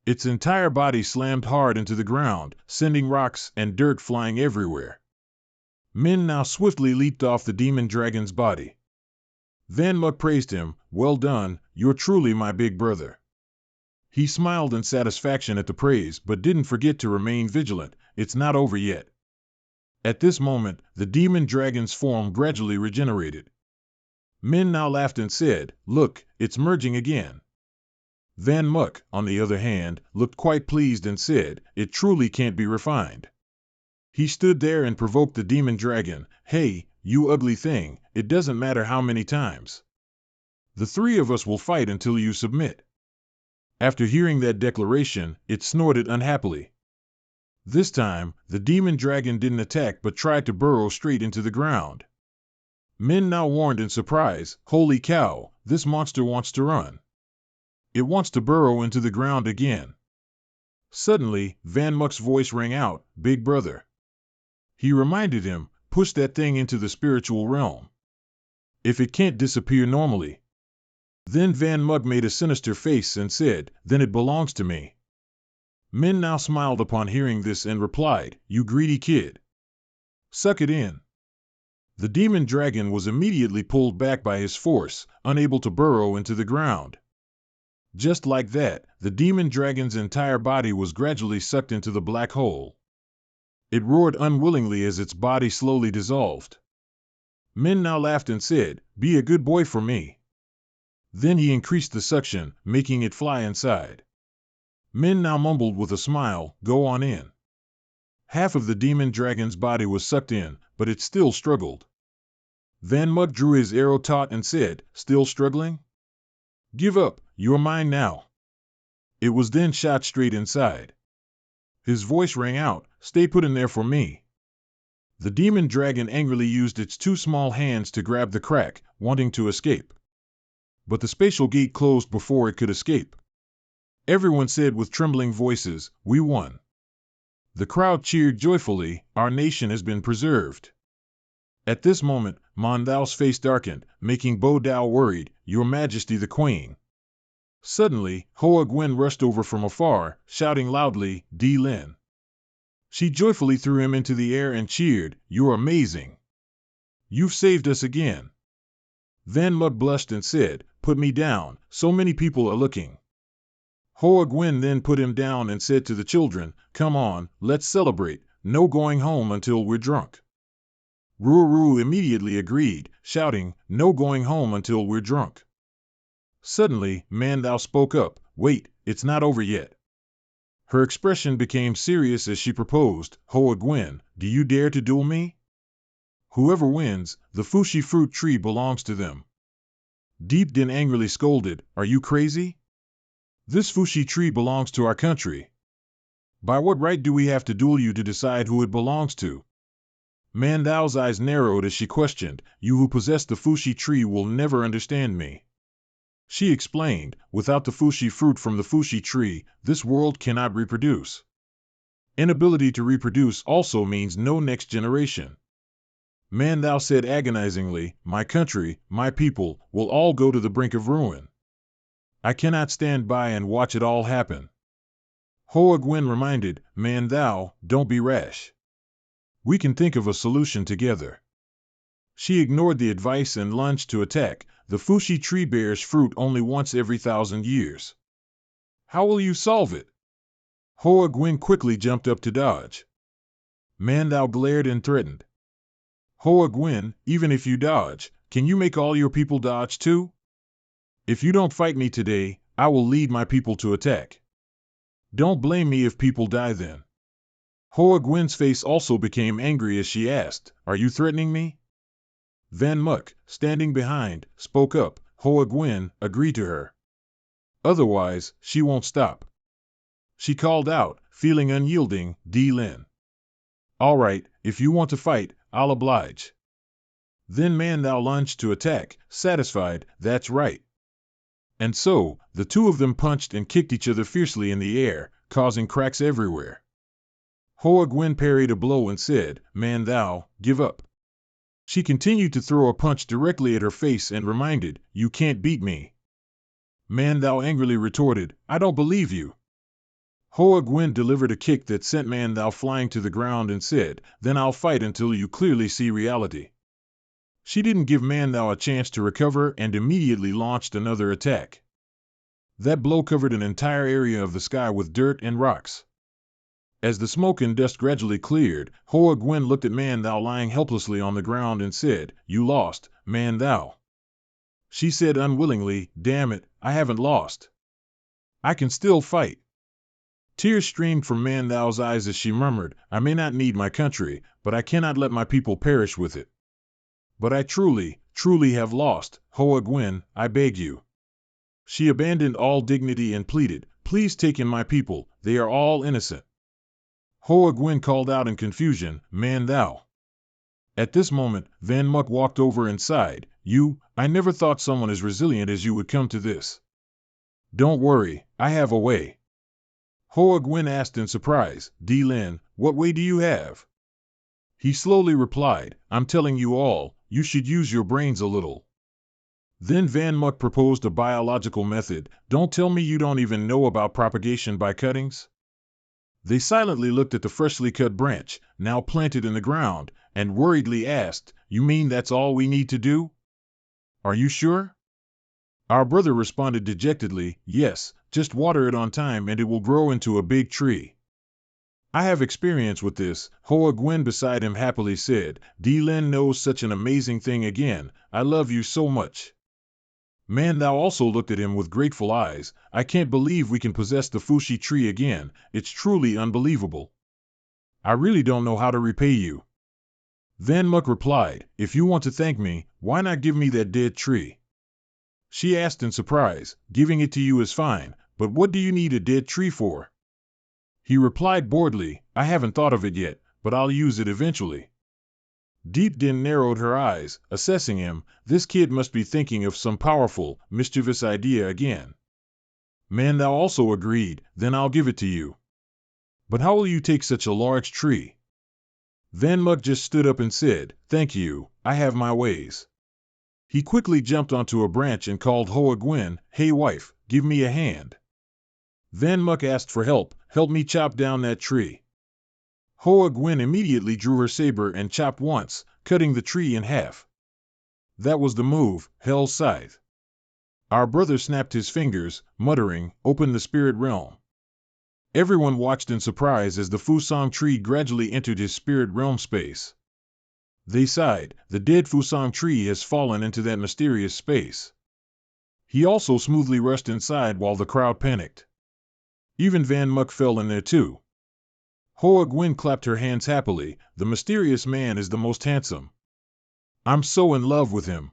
Its entire body slammed hard into the ground, sending rocks and dirt flying everywhere. Min now swiftly leaped off the demon dragon's body. Van Muk praised him, well done, you're truly my big brother. He smiled in satisfaction at the praise but didn't forget to remain vigilant, it's not over yet. At this moment, the demon dragon's form gradually regenerated. Min now laughed and said, look, it's merging again. Van Muk, on the other hand, looked quite pleased and said, it truly can't be refined. He stood there and provoked the demon dragon, hey, you ugly thing, it doesn't matter how many times. The three of us will fight until you submit. After hearing that declaration, it snorted unhappily. This time, the demon dragon didn't attack but tried to burrow straight into the ground. Min now warned in surprise, holy cow, this monster wants to run. It wants to burrow into the ground again. Suddenly, Van Muk's voice rang out, big brother. He reminded him, push that thing into the spiritual realm. If it can't disappear normally. Then Van Muk made a sinister face and said, then it belongs to me. Min now smiled upon hearing this and replied, you greedy kid. Suck it in. The demon dragon was immediately pulled back by his force, unable to burrow into the ground. Just like that, the demon dragon's entire body was gradually sucked into the black hole. It roared unwillingly as its body slowly dissolved. Men now laughed and said, "Be a good boy for me." Then he increased the suction, making it fly inside. Men now mumbled with a smile, "Go on in." Half of the demon dragon's body was sucked in, but it still struggled. Van Muk drew his arrow taut and said, "Still struggling? Give up, you're mine now." It was then shot straight inside. His voice rang out, "Stay put in there for me." The demon dragon angrily used its two small hands to grab the crack, wanting to escape. But the spatial gate closed before it could escape. Everyone said with trembling voices, "We won." The crowd cheered joyfully, "Our nation has been preserved." At this moment, Mondao's face darkened, making Bo Dao worried, "Your Majesty the Queen." Suddenly, Hoa Gwen rushed over from afar, shouting loudly, "Di Lin." She joyfully threw him into the air and cheered, "You're amazing. You've saved us again." Van Muk blushed and said, "Put me down, so many people are looking." Hoa Gwen then put him down and said to the children, "Come on, let's celebrate, no going home until we're drunk." Ruru immediately agreed, shouting, "No going home until we're drunk." Suddenly, Mandao spoke up, "Wait, it's not over yet." Her expression became serious as she proposed, "Hoa Gwen, do you dare to duel me? Whoever wins, the Fushi fruit tree belongs to them." Deep Din angrily scolded, "Are you crazy? This Fushi tree belongs to our country. By what right do we have to duel you to decide who it belongs to?" Mandao's eyes narrowed as she questioned, "You who possess the Fushi tree will never understand me." She explained, "Without the Fushi fruit from the Fushi tree, this world cannot reproduce. Inability to reproduce also means no next generation." Mandao said agonizingly, "My country, my people, will all go to the brink of ruin. I cannot stand by and watch it all happen." Hoa Gwen reminded, "Mandao, don't be rash. We can think of a solution together." She ignored the advice and lunged to attack. The Fushi tree bears fruit only once every 1,000 years. "How will you solve it?" Hoa Gwen quickly jumped up to dodge. Mandao glared and threatened, "Hoa Gwen, even if you dodge, can you make all your people dodge too? If you don't fight me today, I will lead my people to attack. Don't blame me if people die then." Hoa Gwen's face also became angry as she asked, "Are you threatening me?" Van Muk, standing behind, spoke up, "Hoa Gwen, agree to her. Otherwise, she won't stop." She called out, feeling unyielding, "Di Lin. All right, if you want to fight, I'll oblige." Then Mandao lunged to attack, satisfied, "That's right." And so, the two of them punched and kicked each other fiercely in the air, causing cracks everywhere. Hoa Gwen parried a blow and said, "Mandao, give up." She continued to throw a punch directly at her face and reminded, "You can't beat me." Mandao angrily retorted, "I don't believe you." Hoa Gwen delivered a kick that sent Mandao flying to the ground and said, "Then I'll fight until you clearly see reality." She didn't give Mandao a chance to recover and immediately launched another attack. That blow covered an entire area of the sky with dirt and rocks. As the smoke and dust gradually cleared, Hoa Gwen looked at Mandao lying helplessly on the ground and said, "You lost, Mandao." She said unwillingly, "Damn it, I haven't lost. I can still fight." Tears streamed from Mandao's eyes as she murmured, "I may not need my country, but I cannot let my people perish with it. But I truly, truly have lost, Hoa Gwen, I beg you." She abandoned all dignity and pleaded, "Please take in my people, they are all innocent." Hoa Gwen called out in confusion, "Mandao." At this moment, Van Muk walked over and sighed, I never thought someone as resilient as you would come to this." "Don't worry, I have a way." Hoa Gwen asked in surprise, "Di Lin, what way do you have?" He slowly replied, "I'm telling you all, you should use your brains a little." Then Van Muk proposed a biological method. "Don't tell me you don't even know about propagation by cuttings?" They silently looked at the freshly cut branch, now planted in the ground, and worriedly asked, "You mean that's all we need to do? Are you sure?" Our brother responded dejectedly, "Yes, just water it on time and it will grow into a big tree." "I have experience with this," Hoa Gwen beside him happily said. "D-Lin knows such an amazing thing again. I love you so much." Man Thou also looked at him with grateful eyes. "I can't believe we can possess the Fushi tree again. It's truly unbelievable. I really don't know how to repay you." Van Muk replied, "If you want to thank me, why not give me that dead tree?" She asked in surprise, "Giving it to you is fine, but what do you need a dead tree for?" He replied boredly, "I haven't thought of it yet, but I'll use it eventually." Deep Din narrowed her eyes, assessing him. This kid must be thinking of some powerful, mischievous idea again. Man Thou also agreed, "Then I'll give it to you." "But how will you take such a large tree?" Van Muk just stood up and said, "Thank you, I have my ways." He quickly jumped onto a branch and called Hoa Gwen, "Hey wife, give me a hand." Van Muk asked for help, "Help me chop down that tree." Hoa Gwen immediately drew her saber and chopped once, cutting the tree in half. That was the move, Hell's Scythe. Our brother snapped his fingers, muttering, "Open the spirit realm." Everyone watched in surprise as the Fusang tree gradually entered his spirit realm space. They sighed, the dead Fusang tree has fallen into that mysterious space. He also smoothly rushed inside while the crowd panicked. Even Van Muk fell in there too. Hoa Gwen clapped her hands happily. "The mysterious man is the most handsome. I'm so in love with him."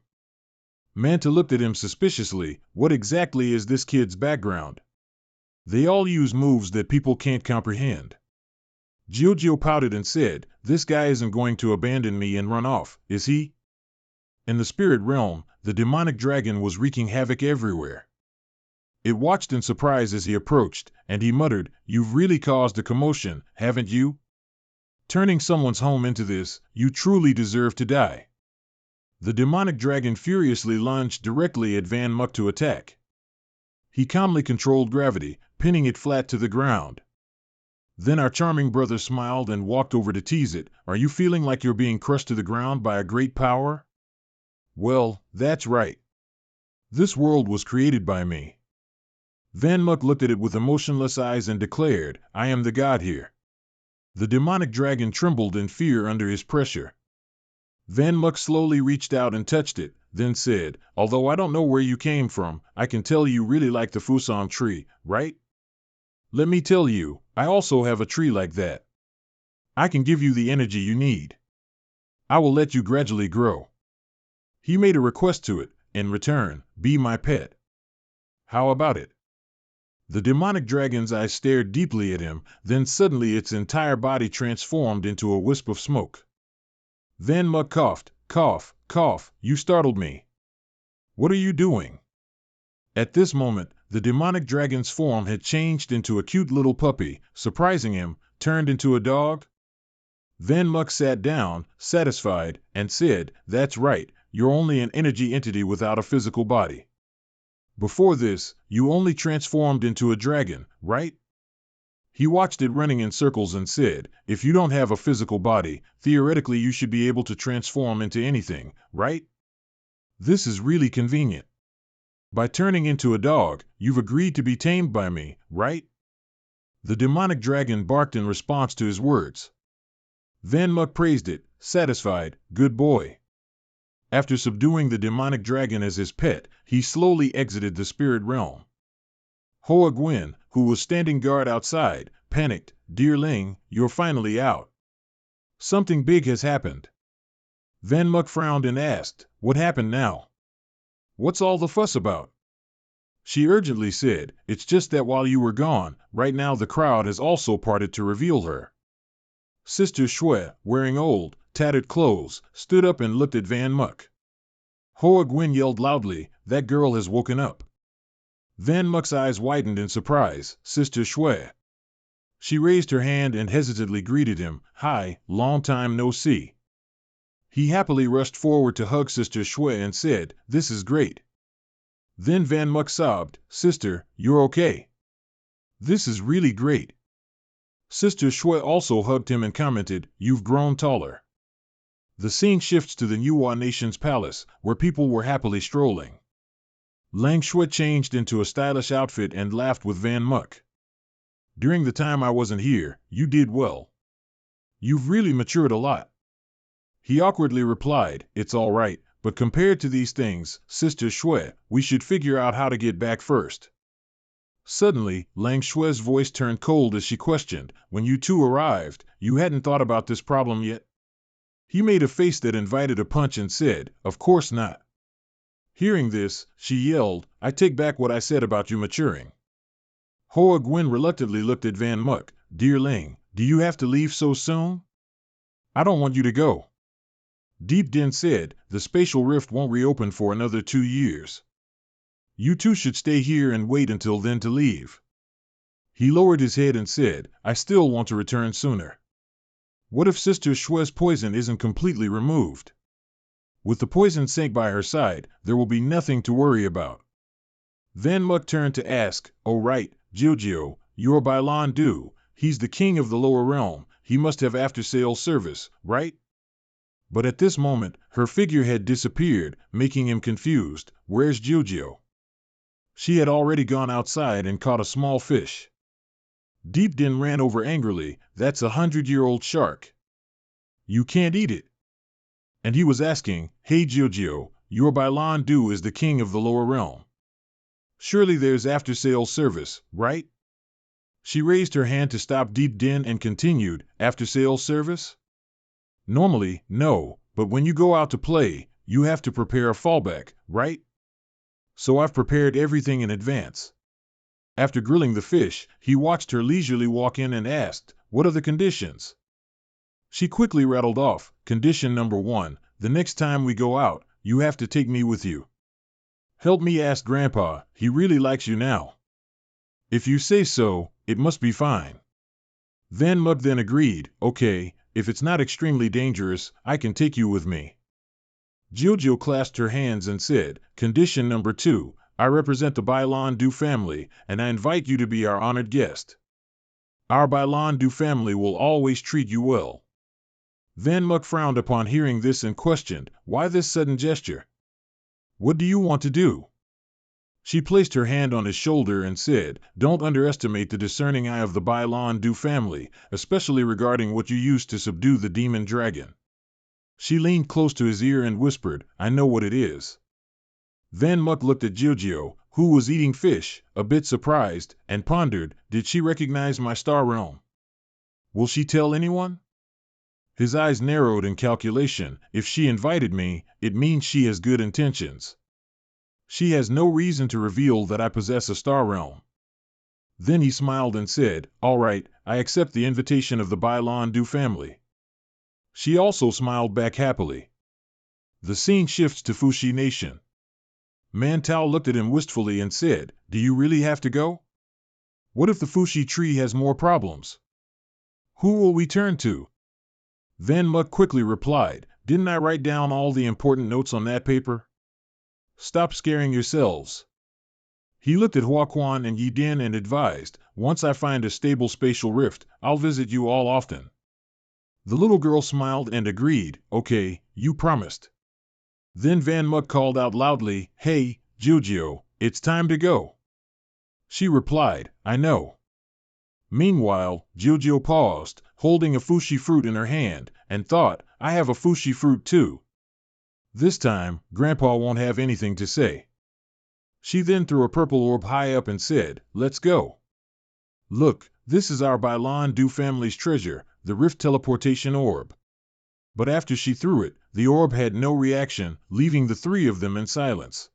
Manta looked at him suspiciously. "What exactly is this kid's background?" "They all use moves that people can't comprehend." Jiujiu pouted and said, "This guy isn't going to abandon me and run off, is he?" In the spirit realm, the demonic dragon was wreaking havoc everywhere. It watched in surprise as he approached, and he muttered, "You've really caused a commotion, haven't you? Turning someone's home into this, you truly deserve to die." The demonic dragon furiously lunged directly at Van Muk to attack. He calmly controlled gravity, pinning it flat to the ground. Then our charming brother smiled and walked over to tease it. "Are you feeling like you're being crushed to the ground by a great power? Well, that's right. This world was created by me." Van Muk looked at it with emotionless eyes and declared, "I am the god here." The demonic dragon trembled in fear under his pressure. Van Muk slowly reached out and touched it, then said, "Although I don't know where you came from, I can tell you really like the Fusang tree, right? Let me tell you, I also have a tree like that. I can give you the energy you need. I will let you gradually grow." He made a request to it, "In return, be my pet. How about it?" The demonic dragon's eyes stared deeply at him, then suddenly its entire body transformed into a wisp of smoke. Van Muk coughed, "Cough, cough, you startled me. What are you doing?" At this moment, the demonic dragon's form had changed into a cute little puppy, surprising him, turned into a dog. Van Muk sat down, satisfied, and said, "That's right, you're only an energy entity without a physical body. Before this, you only transformed into a dragon, right?" He watched it running in circles and said, "If you don't have a physical body, theoretically you should be able to transform into anything, right? This is really convenient. By turning into a dog, you've agreed to be tamed by me, right?" The demonic dragon barked in response to his words. Van Muk praised it, satisfied, "Good boy." After subduing the demonic dragon as his pet, he slowly exited the spirit realm. Hoa Gwen, who was standing guard outside, panicked, "Dear Ling, you're finally out. Something big has happened." Van Muk frowned and asked, "What happened now? What's all the fuss about?" She urgently said, "It's just that while you were gone, right now the crowd has also parted to reveal her." Sister Shui, wearing old, tattered clothes, stood up and looked at Van Muk. Hoa Gwen yelled loudly, "That girl has woken up." Van Muk's eyes widened in surprise. "Sister Shui." She raised her hand and hesitantly greeted him, "Hi, long time no see." He happily rushed forward to hug Sister Shui and said, "This is great." Then Van Muk sobbed, "Sister, you're okay. This is really great." Sister Shui also hugged him and commented, "You've grown taller." The scene shifts to the Manhua nation's palace, where people were happily strolling. Lang Shui changed into a stylish outfit and laughed with Van Muck. During the time I wasn't here, you did well. You've really matured a lot. He awkwardly replied, it's all right, but compared to these things, Sister Shui, we should figure out how to get back first. Suddenly, Lang Shui's voice turned cold as she questioned, when you two arrived, you hadn't thought about this problem yet? He made a face that invited a punch and said, of course not. Hearing this, she yelled, I take back what I said about you maturing. Hoa Guin reluctantly looked at Van Muck. Dear Ling, do you have to leave so soon? I don't want you to go. Deep Din said, the spatial rift won't reopen for another 2 years. You two should stay here and wait until then to leave. He lowered his head and said, I still want to return sooner. What if Sister Shui's poison isn't completely removed? With the poison sank by her side, there will be nothing to worry about. Van Muck turned to ask, oh right, Jiujio, you're Bailan Du, he's the king of the lower realm, he must have after-sales service, right? But at this moment, her figure had disappeared, making him confused. Where's Jiujio? She had already gone outside and caught a small fish. Deep Din ran over angrily, that's a 100-year-old shark. You can't eat it. And he was asking, hey Jiujio, your Bailan Du is the king of the lower realm. Surely there's after-sales service, right? She raised her hand to stop Deep Din and continued, after-sales service? Normally, no, but when you go out to play, you have to prepare a fallback, right? So I've prepared everything in advance. After grilling the fish, he watched her leisurely walk in and asked, what are the conditions? She quickly rattled off, condition number 1, the next time we go out, you have to take me with you. Help me ask Grandpa, he really likes you now. If you say so, it must be fine. Van Muck then agreed, okay, if it's not extremely dangerous, I can take you with me. Jiujio clasped her hands and said, condition number 2, I represent the Bailan Du family, and I invite you to be our honored guest. Our Bailan Du family will always treat you well. Van Muck frowned upon hearing this and questioned, why this sudden gesture? What do you want to do? She placed her hand on his shoulder and said, don't underestimate the discerning eye of the Bailan Du family, especially regarding what you used to subdue the demon dragon. She leaned close to his ear and whispered, I know what it is. Van Muck looked at Jiujio, who was eating fish, a bit surprised, and pondered, did she recognize my star realm? Will she tell anyone? His eyes narrowed in calculation, if she invited me, it means she has good intentions. She has no reason to reveal that I possess a star realm. Then he smiled and said, all right, I accept the invitation of the Bailan Du family. She also smiled back happily. The scene shifts to Fuxi Nation. Mantao looked at him wistfully and said, do you really have to go? What if the Fuxi tree has more problems? Who will we turn to? Van Muck quickly replied, didn't I write down all the important notes on that paper? Stop scaring yourselves. He looked at Huaquan and Yi Din and advised, once I find a stable spatial rift, I'll visit you all often. The little girl smiled and agreed, okay, you promised. Then Van Muck called out loudly, hey, Jiujio, it's time to go. She replied, I know. Meanwhile, Jiujio paused, holding a fuxi fruit in her hand, and thought, I have a fuxi fruit too. This time, Grandpa won't have anything to say. She then threw a purple orb high up and said, let's go. Look, this is our Bailan Du family's treasure, the Rift Teleportation Orb. But after she threw it, the orb had no reaction, leaving the three of them in silence.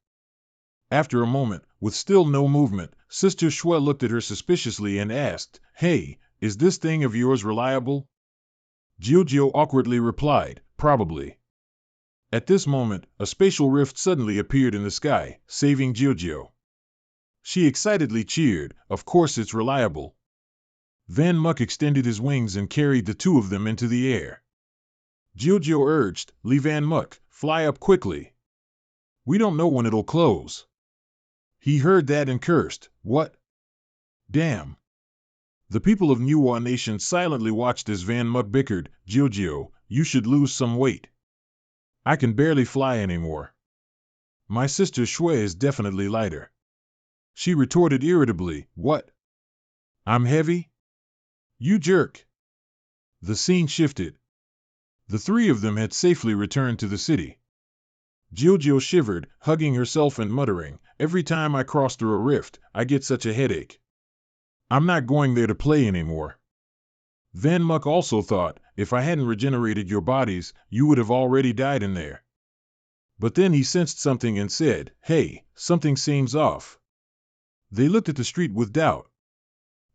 After a moment, with still no movement, Sister Shui looked at her suspiciously and asked, hey, is this thing of yours reliable? Jiujio awkwardly replied, probably. At this moment, a spatial rift suddenly appeared in the sky, saving Jiujio. She excitedly cheered, of course it's reliable. Van Muck extended his wings and carried the two of them into the air. Jiujio urged, Li Van Muck, fly up quickly. We don't know when it'll close. He heard that and cursed, what? Damn. The people of Manhua Nation silently watched as Van Muck bickered, Jiujio, you should lose some weight. I can barely fly anymore. My sister Shui is definitely lighter. She retorted irritably, What? I'm heavy? You jerk. The scene shifted. The three of them had safely returned to the city. Jiujiu shivered, hugging herself and muttering, Every time I cross through a rift, I get such a headache. I'm not going there to play anymore. Van Muck also thought, if I hadn't regenerated your bodies, you would have already died in there. But then he sensed something and said, Hey, something seems off. They looked at the street with doubt.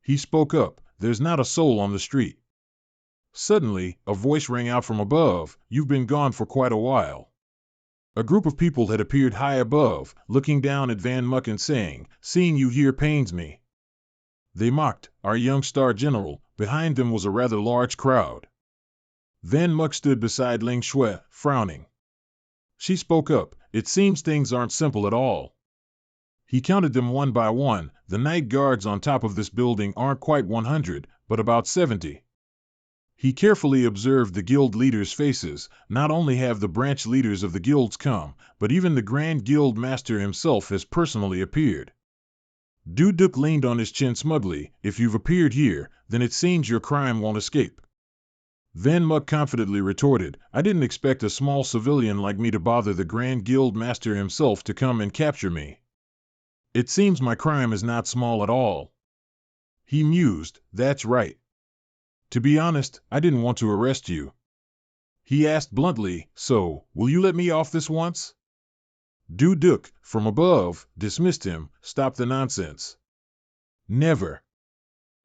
He spoke up, There's not a soul on the street. Suddenly, a voice rang out from above, You've been gone for quite a while. A group of people had appeared high above, looking down at Van Muck and saying, Seeing you here pains me. They mocked, Our young star general. Behind them was a rather large crowd. Van Muck stood beside Ling Shui, frowning. She spoke up, It seems things aren't simple at all. He counted them one by one. The night guards on top of this building aren't quite 100, but about 70. He carefully observed the guild leaders' faces. Not only have the branch leaders of the guilds come, but even the Grand Guild Master himself has personally appeared. Du Duc leaned on his chin smugly, If you've appeared here, then it seems your crime won't escape. Van Muck confidently retorted, I didn't expect a small civilian like me to bother the Grand Guild Master himself to come and capture me. It seems my crime is not small at all. He mused, That's right. To be honest, I didn't want to arrest you. He asked bluntly, So, will you let me off this once? Du Duc, from above, dismissed him, Stop the nonsense. Never.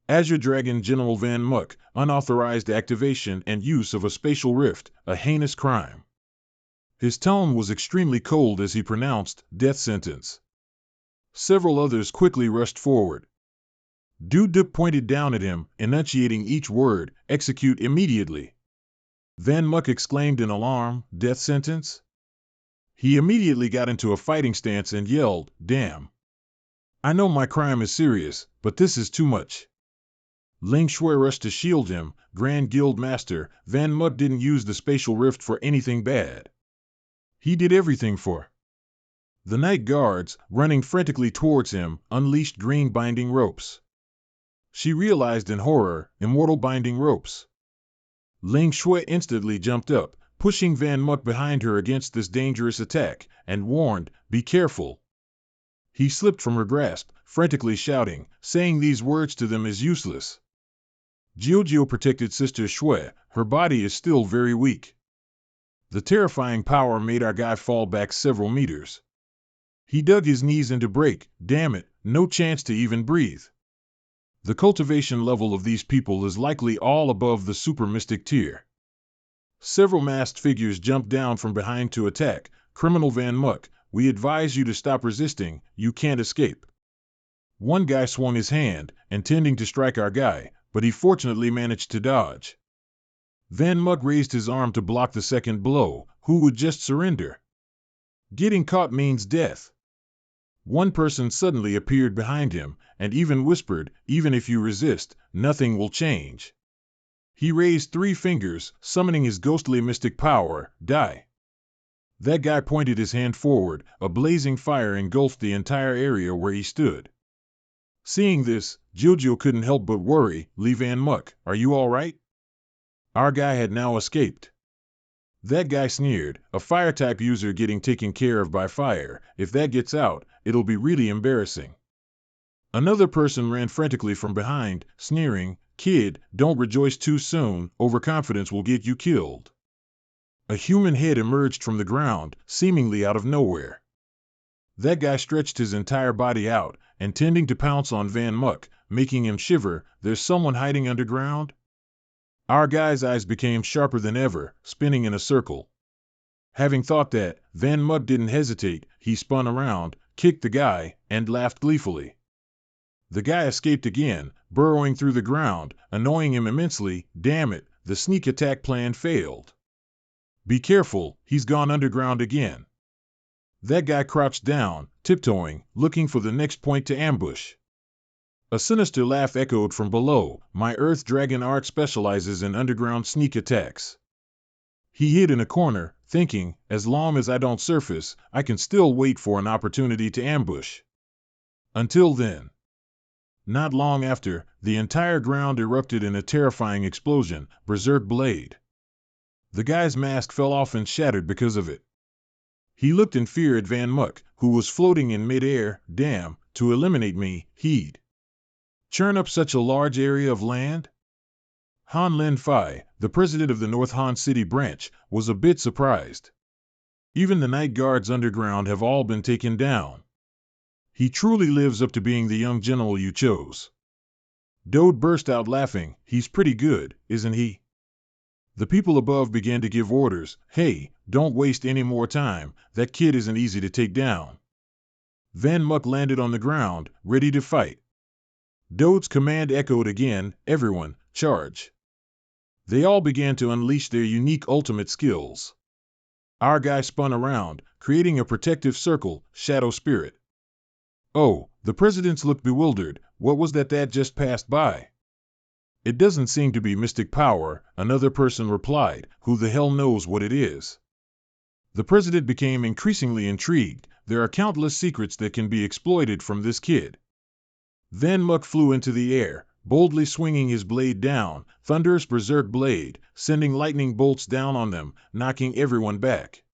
Azure Dragon General Van Muck, unauthorized activation and use of a spatial rift, a heinous crime. His tone was extremely cold as he pronounced, Death sentence. Several others quickly rushed forward. Du Duc pointed down at him, enunciating each word, Execute immediately. Van Muck exclaimed in alarm, Death sentence? He immediately got into a fighting stance and yelled, Damn. I know my crime is serious, but this is too much. Ling Shui rushed to shield him, Grand Guild Master, Van Muck didn't use the spatial rift for anything bad. He did everything for. The night guards, running frantically towards him, unleashed green binding ropes. She realized in horror, immortal binding ropes. Ling Shui instantly jumped up, pushing Van Muck behind her against this dangerous attack, and warned, Be careful. He slipped from her grasp, frantically shouting, saying these words to them is useless. Jiujiu protected Sister Shui, her body is still very weak. The terrifying power made our guy fall back several meters. He dug his knees into break, damn it, no chance to even breathe. The cultivation level of these people is likely all above the super mystic tier. Several masked figures jumped down from behind to attack. Criminal Van Muck, we advise you to stop resisting, you can't escape. One guy swung his hand, intending to strike our guy, but he fortunately managed to dodge. Van Muck raised his arm to block the second blow. Who would just surrender? Getting caught means death. One person suddenly appeared behind him, and even whispered, Even if you resist, nothing will change. He raised 3 fingers, summoning his ghostly mystic power, Die. That guy pointed his hand forward, a blazing fire engulfed the entire area where he stood. Seeing this, Jiujiu couldn't help but worry, Li Van Muck, are you all right? Our guy had now escaped. That guy sneered, a fire-type user getting taken care of by fire, if that gets out, it'll be really embarrassing. Another person ran frantically from behind, sneering, Kid, don't rejoice too soon, overconfidence will get you killed. A human head emerged from the ground, seemingly out of nowhere. That guy stretched his entire body out, intending to pounce on Van Muck, making him shiver, There's someone hiding underground? Our guy's eyes became sharper than ever, spinning in a circle. Having thought that, Van Muck didn't hesitate, he spun around, kicked the guy, and laughed gleefully. The guy escaped again, burrowing through the ground, annoying him immensely, Damn it, the sneak attack plan failed. Be careful, he's gone underground again. That guy crouched down, tiptoeing, looking for the next point to ambush. A sinister laugh echoed from below, My Earth Dragon art specializes in underground sneak attacks. He hid in a corner, thinking, as long as I don't surface, I can still wait for an opportunity to ambush. Until then. Not long after, the entire ground erupted in a terrifying explosion, berserk blade. The guy's mask fell off and shattered because of it. He looked in fear at Van Muck, who was floating in mid-air. Damn, to eliminate me, he'd churn up such a large area of land? Han Lin Fai, the president of the North Han City branch, was a bit surprised. Even the night guards underground have all been taken down. He truly lives up to being the young general you chose. Dode burst out laughing. He's pretty good, isn't he? The people above began to give orders. Hey, don't waste any more time, that kid isn't easy to take down. Van Muck landed on the ground, ready to fight. Dode's command echoed again, everyone, charge. They all began to unleash their unique ultimate skills. Our guy spun around, creating a protective circle, shadow spirit. Oh, the presidents looked bewildered. What was that just passed by? It doesn't seem to be mystic power, another person replied. Who the hell knows what it is? The president became increasingly intrigued. There are countless secrets that can be exploited from this kid. Van Muck flew into the air, boldly swinging his blade down, thunderous berserk blade, sending lightning bolts down on them, knocking everyone back.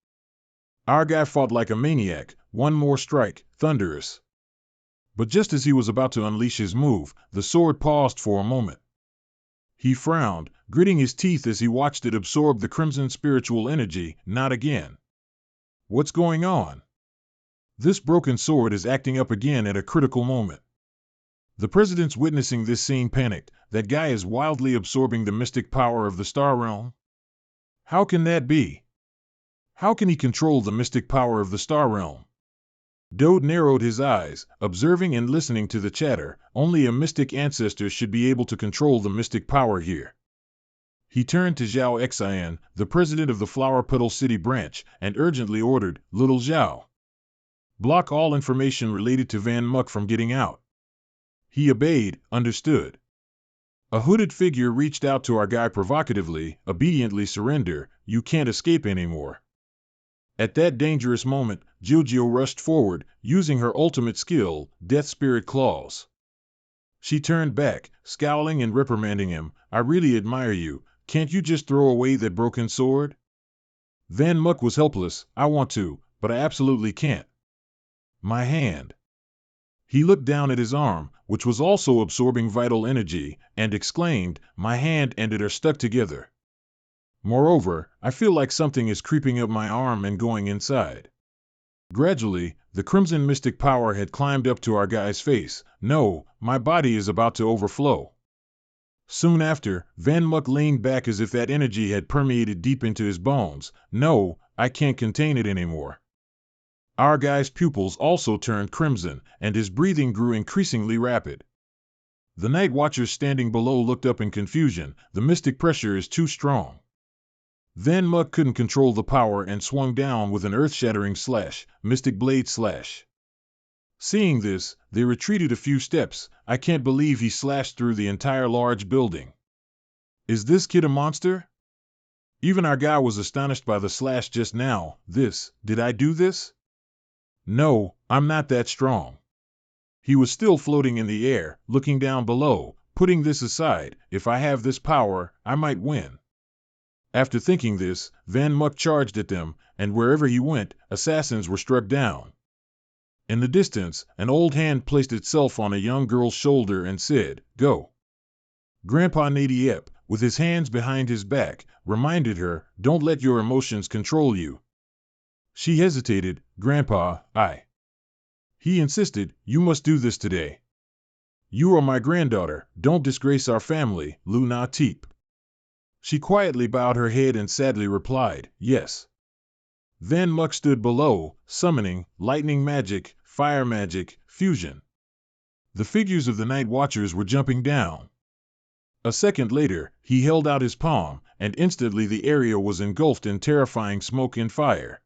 Our guy fought like a maniac, one more strike, thunderous. But just as he was about to unleash his move, the sword paused for a moment. He frowned, gritting his teeth as he watched it absorb the crimson spiritual energy. Not again. What's going on? This broken sword is acting up again at a critical moment. The presidents witnessing this scene panicked. That guy is wildly absorbing the mystic power of the star realm. How can that be? How can he control the mystic power of the star realm? Dode narrowed his eyes, observing and listening to the chatter. Only a mystic ancestor should be able to control the mystic power here. He turned to Zhao Xian, the president of the Flower Petal City branch, and urgently ordered, Little Zhao, block all information related to Van Muck from getting out. He obeyed, understood. A hooded figure reached out to our guy provocatively. Obediently surrender, you can't escape anymore. At that dangerous moment, Jojo rushed forward, using her ultimate skill, Death Spirit Claws. She turned back, scowling and reprimanding him. I really admire you. Can't you just throw away that broken sword? Van Muck was helpless. I want to, but I absolutely can't. My hand. He looked down at his arm, which was also absorbing vital energy, and exclaimed, my hand and it are stuck together. Moreover, I feel like something is creeping up my arm and going inside. Gradually, the crimson mystic power had climbed up to our guy's face. No, my body is about to overflow. Soon after, Van Muck leaned back as if that energy had permeated deep into his bones. No, I can't contain it anymore. Our guy's pupils also turned crimson, and his breathing grew increasingly rapid. The night watchers standing below looked up in confusion. The mystic pressure is too strong. Van Muck couldn't control the power and swung down with an earth-shattering slash, mystic blade slash. Seeing this, they retreated a few steps. I can't believe he slashed through the entire large building. Is this kid a monster? Even our guy was astonished by the slash just now. Did I do this? No, I'm not that strong. He was still floating in the air, looking down below. Putting this aside, if I have this power, I might win. After thinking this, Van Muck charged at them, and wherever he went, assassins were struck down. In the distance, an old hand placed itself on a young girl's shoulder and said, Go. Grandpa Nadiep, with his hands behind his back, reminded her, Don't let your emotions control you. She hesitated. Grandpa, He insisted, You must do this today. You are my granddaughter, don't disgrace our family, Lu Na Teep. She quietly bowed her head and sadly replied, Yes. Van Muck stood below, summoning, lightning magic, fire magic, fusion. The figures of the night watchers were jumping down. A second later, he held out his palm, and instantly the area was engulfed in terrifying smoke and fire.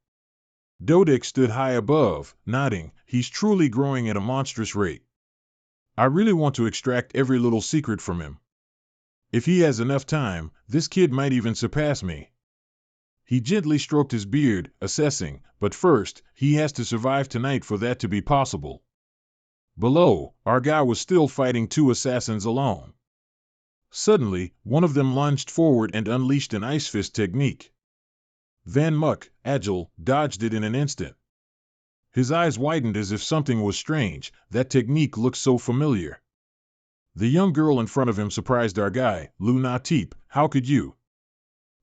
Dodek stood high above, nodding. He's truly growing at a monstrous rate. I really want to extract every little secret from him. If he has enough time, this kid might even surpass me. He gently stroked his beard, assessing, but first, he has to survive tonight for that to be possible. Below, our guy was still fighting two assassins alone. Suddenly, one of them lunged forward and unleashed an ice fist technique. Van Muck, agile, dodged it in an instant. His eyes widened as if something was strange. That technique looked so familiar. The young girl in front of him surprised our guy. Lu Na Teep, how could you?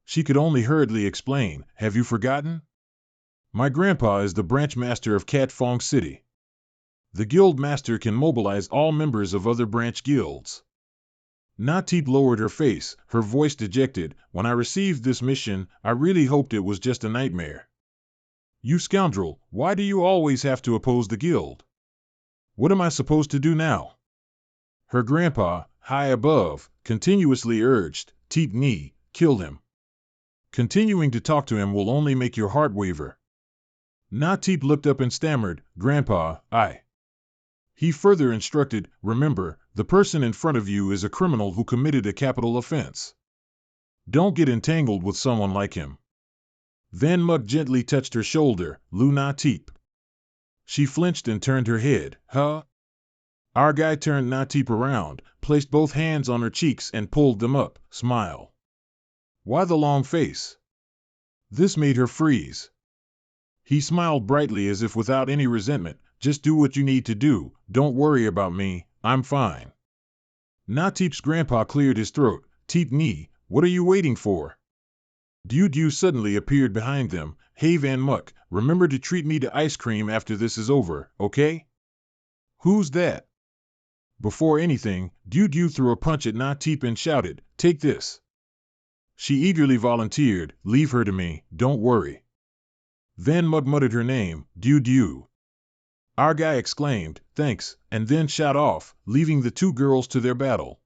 She could only hurriedly explain, have you forgotten? My grandpa is the branch master of Cat Fong City. The guild master can mobilize all members of other branch guilds. Na Teep lowered her face, her voice dejected. When I received this mission, I really hoped it was just a nightmare. You scoundrel, why do you always have to oppose the guild? What am I supposed to do now? Her grandpa, high above, continuously urged, Teep Ni, kill him. Continuing to talk to him will only make your heart waver. Na Teep looked up and stammered, Grandpa, I. He further instructed, remember, the person in front of you is a criminal who committed a capital offense. Don't get entangled with someone like him. Van Muck gently touched her shoulder, Lu Na Teep. She flinched and turned her head. Huh? Our guy turned Na Teep around, placed both hands on her cheeks and pulled them up. Smile. Why the long face? This made her freeze. He smiled brightly as if without any resentment. Just do what you need to do. Don't worry about me. I'm fine. Na Teep's grandpa cleared his throat. Teep Ni, what are you waiting for? Dew suddenly appeared behind them. Hey Van Muck, remember to treat me to ice cream after this is over, okay? Who's that? Before anything, Dew threw a punch at Na Teep and shouted, take this. She eagerly volunteered, leave her to me, don't worry. Van Muck muttered her name, Dew. Our guy exclaimed, thanks, and then shot off, leaving the two girls to their battle.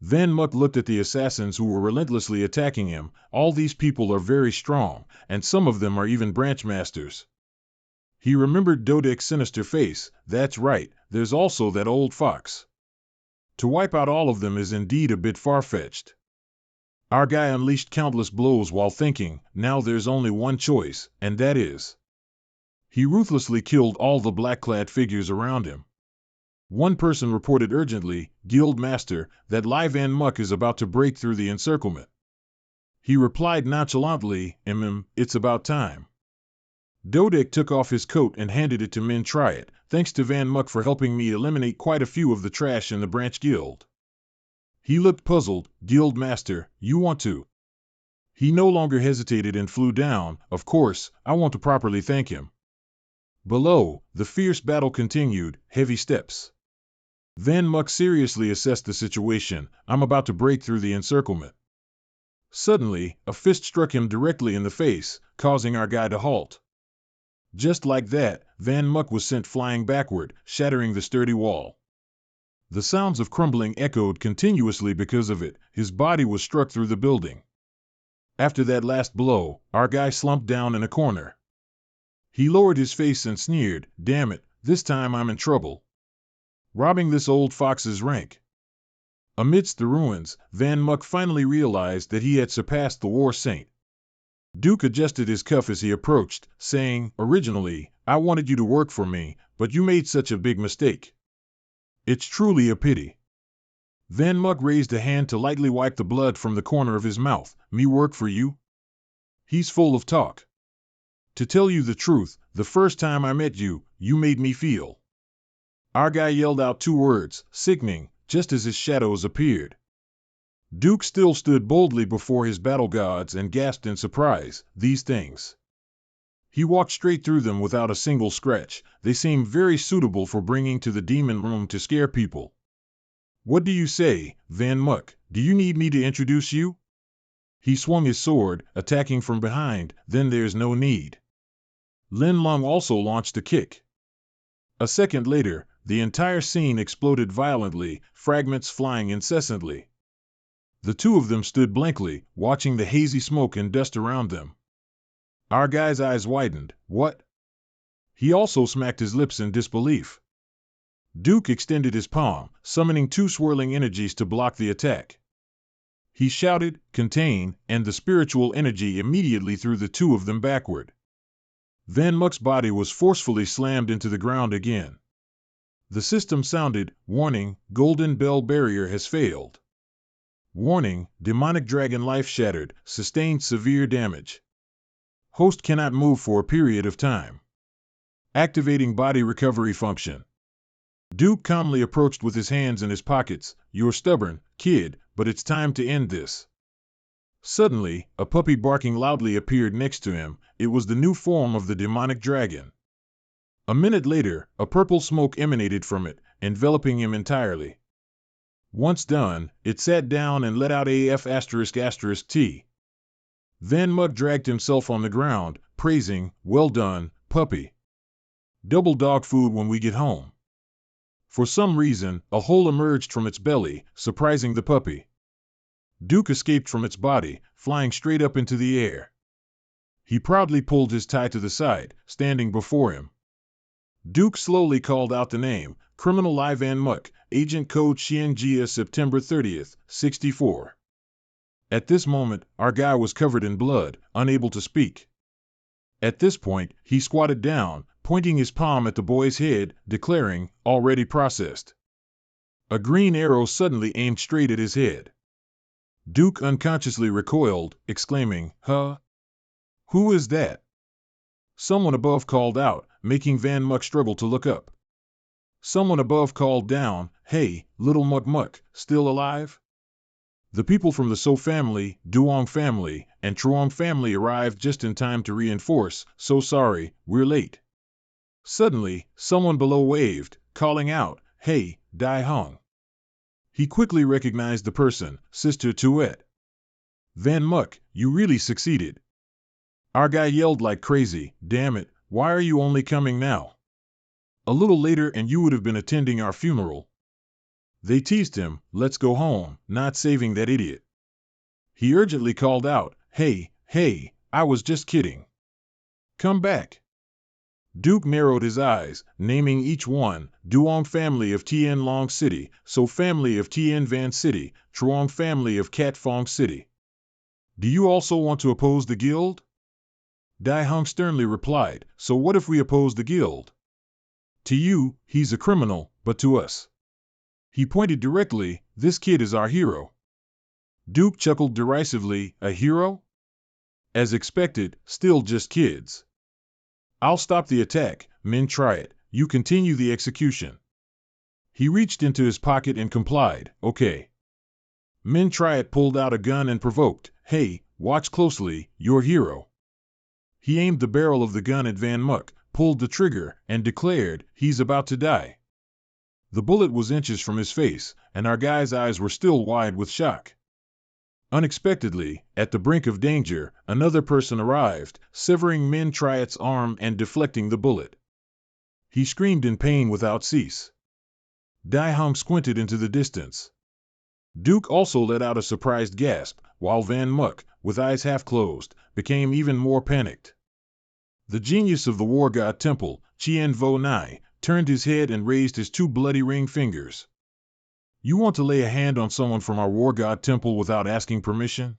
Van Muck looked at the assassins who were relentlessly attacking him. All these people are very strong, and some of them are even branch masters. He remembered Dodek's sinister face. That's right, there's also that old fox. To wipe out all of them is indeed a bit far-fetched. Our guy unleashed countless blows while thinking, now there's only one choice, and that is. He ruthlessly killed all the black-clad figures around him. One person reported urgently, Guild Master, that Lai Van Muck is about to break through the encirclement. He replied nonchalantly, it's about time. Dodek took off his coat and handed it to Min Triad. Thanks to Van Muck for helping me eliminate quite a few of the trash in the branch guild. He looked puzzled. Guild Master, you want to? He no longer hesitated and flew down. Of course, I want to properly thank him. Below, the fierce battle continued, heavy steps. Van Muck seriously assessed the situation. I'm about to break through the encirclement. Suddenly, a fist struck him directly in the face, causing our guy to halt. Just like that, Van Muck was sent flying backward, shattering the sturdy wall. The sounds of crumbling echoed continuously because of it. His body was struck through the building. After that last blow, our guy slumped down in a corner. He lowered his face and sneered, damn it, this time I'm in trouble. Robbing this old fox's rank. Amidst the ruins, Van Muck finally realized that he had surpassed the war saint. Duke adjusted his cuff as he approached, saying, originally, I wanted you to work for me, but you made such a big mistake. It's truly a pity. Van Muck raised a hand to lightly wipe the blood from the corner of his mouth. Me work for you? He's full of talk. To tell you the truth, the first time I met you, you made me feel. Our guy yelled out two words, sickening, just as his shadows appeared. Duke still stood boldly before his battle gods and gasped in surprise, these things. He walked straight through them without a single scratch. They seemed very suitable for bringing to the demon room to scare people. What do you say, Van Muck? Do you need me to introduce you? He swung his sword, attacking from behind. Then there's no need. Lin Long also launched a kick. A second later, the entire scene exploded violently, fragments flying incessantly. The two of them stood blankly, watching the hazy smoke and dust around them. Our guy's eyes widened. What? He also smacked his lips in disbelief. Duke extended his palm, summoning two swirling energies to block the attack. He shouted, "Contain," and the spiritual energy immediately threw the two of them backward. Van Muck's body was forcefully slammed into the ground again. The system sounded, "Warning, Golden Bell barrier has failed. Warning, demonic dragon life shattered, sustained severe damage. Host cannot move for a period of time. Activating body recovery function." Duke calmly approached with his hands in his pockets. "You're stubborn, kid, but it's time to end this." Suddenly, a puppy barking loudly appeared next to him. It was the new form of the demonic dragon. A minute later, a purple smoke emanated from it, enveloping him entirely. Once done, it sat down and let out AF***T. Van Muck dragged himself on the ground, praising, "Well done, puppy. Double dog food when we get home." For some reason, a hole emerged from its belly, surprising the puppy. Duke escaped from its body, flying straight up into the air. He proudly pulled his tie to the side, standing before him. Duke slowly called out the name, "Criminal Live Van Muck, Agent Code Xianjia, September 30th, 64. At this moment, our guy was covered in blood, unable to speak. At this point, he squatted down, pointing his palm at the boy's head, declaring, "Already processed." A green arrow suddenly aimed straight at his head. Duke unconsciously recoiled, exclaiming, "Huh? Who is that?" Someone above called out, making Van Muck struggle to look up. Someone above called down, "Hey, little Muck Muck, still alive?" The people from the So family, Duong family, and Truong family arrived just in time to reinforce. "So sorry, we're late." Suddenly, someone below waved, calling out, "Hey, Dai Hong." He quickly recognized the person, Sister Tuet. "Van Muck, you really succeeded." Our guy yelled like crazy, "Damn it, why are you only coming now? A little later and you would have been attending our funeral." They teased him, "Let's go home, not saving that idiot." He urgently called out, Hey, I was just kidding. Come back." Duke narrowed his eyes, naming each one, Duong family of Tien Long City, So family of Tien Van City, Truong family of Cat Fong City. "Do you also want to oppose the guild?" Dai Hung sternly replied, "So what if we oppose the guild? To you, he's a criminal, but to us." He pointed directly, "This kid is our hero." Duke chuckled derisively, "A hero?" As expected, still just kids. "I'll stop the attack, men try it, you continue the execution." He reached into his pocket and complied, "Okay." Men try it pulled out a gun and provoked, "Hey, watch closely, your hero." He aimed the barrel of the gun at Van Muck, pulled the trigger, and declared, "He's about to die." The bullet was inches from his face, and our guy's eyes were still wide with shock. Unexpectedly, at the brink of danger, another person arrived, severing Min Triat's arm and deflecting the bullet. He screamed in pain without cease. Dai Hung squinted into the distance. Duke also let out a surprised gasp, while Van Muck, with eyes half closed, became even more panicked. The genius of the War God Temple, Chien Vo Nai, turned his head and raised his two bloody ring fingers. "You want to lay a hand on someone from our War God Temple without asking permission?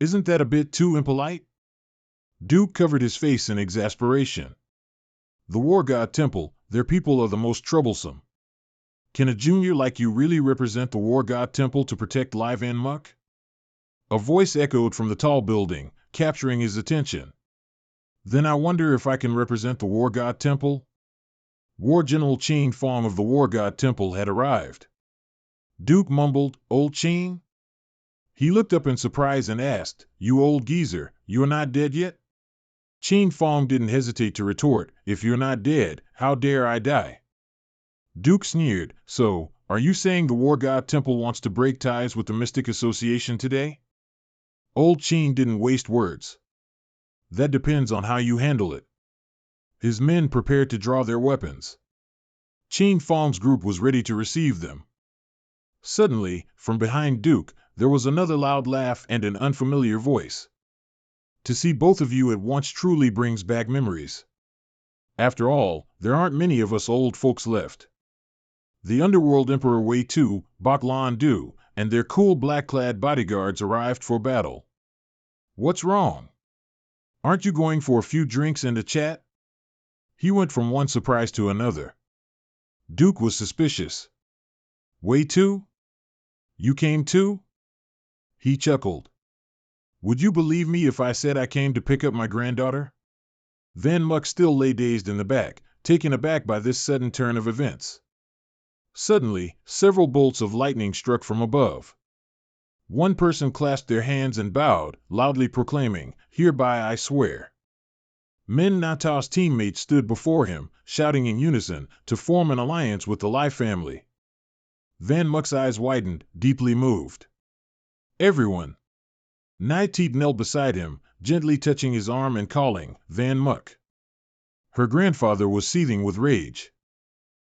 Isn't that a bit too impolite?" Duke covered his face in exasperation. "The War God Temple, their people are the most troublesome. Can a junior like you really represent the War God Temple to protect Lai Van Muck?" A voice echoed from the tall building, capturing his attention. "Then I wonder if I can represent the War God Temple?" War General Ching Fong of the War God Temple had arrived. Duke mumbled, "Old Ching?" He looked up in surprise and asked, "You old geezer, you're not dead yet?" Ching Fong didn't hesitate to retort, "If you're not dead, how dare I die?" Duke sneered, "So, are you saying the War God Temple wants to break ties with the Mystic Association today?" Old Ching didn't waste words. "That depends on how you handle it." His men prepared to draw their weapons. Ching Fong's group was ready to receive them. Suddenly, from behind Duke, there was another loud laugh and an unfamiliar voice. "To see both of you at once truly brings back memories. After all, there aren't many of us old folks left. The Underworld Emperor Wei Tu, Bok Lan Du, and their cool black-clad bodyguards arrived for battle. "What's wrong? Aren't you going for a few drinks and a chat?" He went from one surprise to another. Duke was suspicious. "Way too? You came too?" He chuckled. "Would you believe me if I said I came to pick up my granddaughter?" Van Muck still lay dazed in the back, taken aback by this sudden turn of events. Suddenly, several bolts of lightning struck from above. One person clasped their hands and bowed, loudly proclaiming, "Hereby I swear." Manhua's teammates stood before him, shouting in unison, to form an alliance with the Lai family. Van Muck's eyes widened, deeply moved. "Everyone!" Nai-Teep knelt beside him, gently touching his arm and calling, "Van Muck." Her grandfather was seething with rage.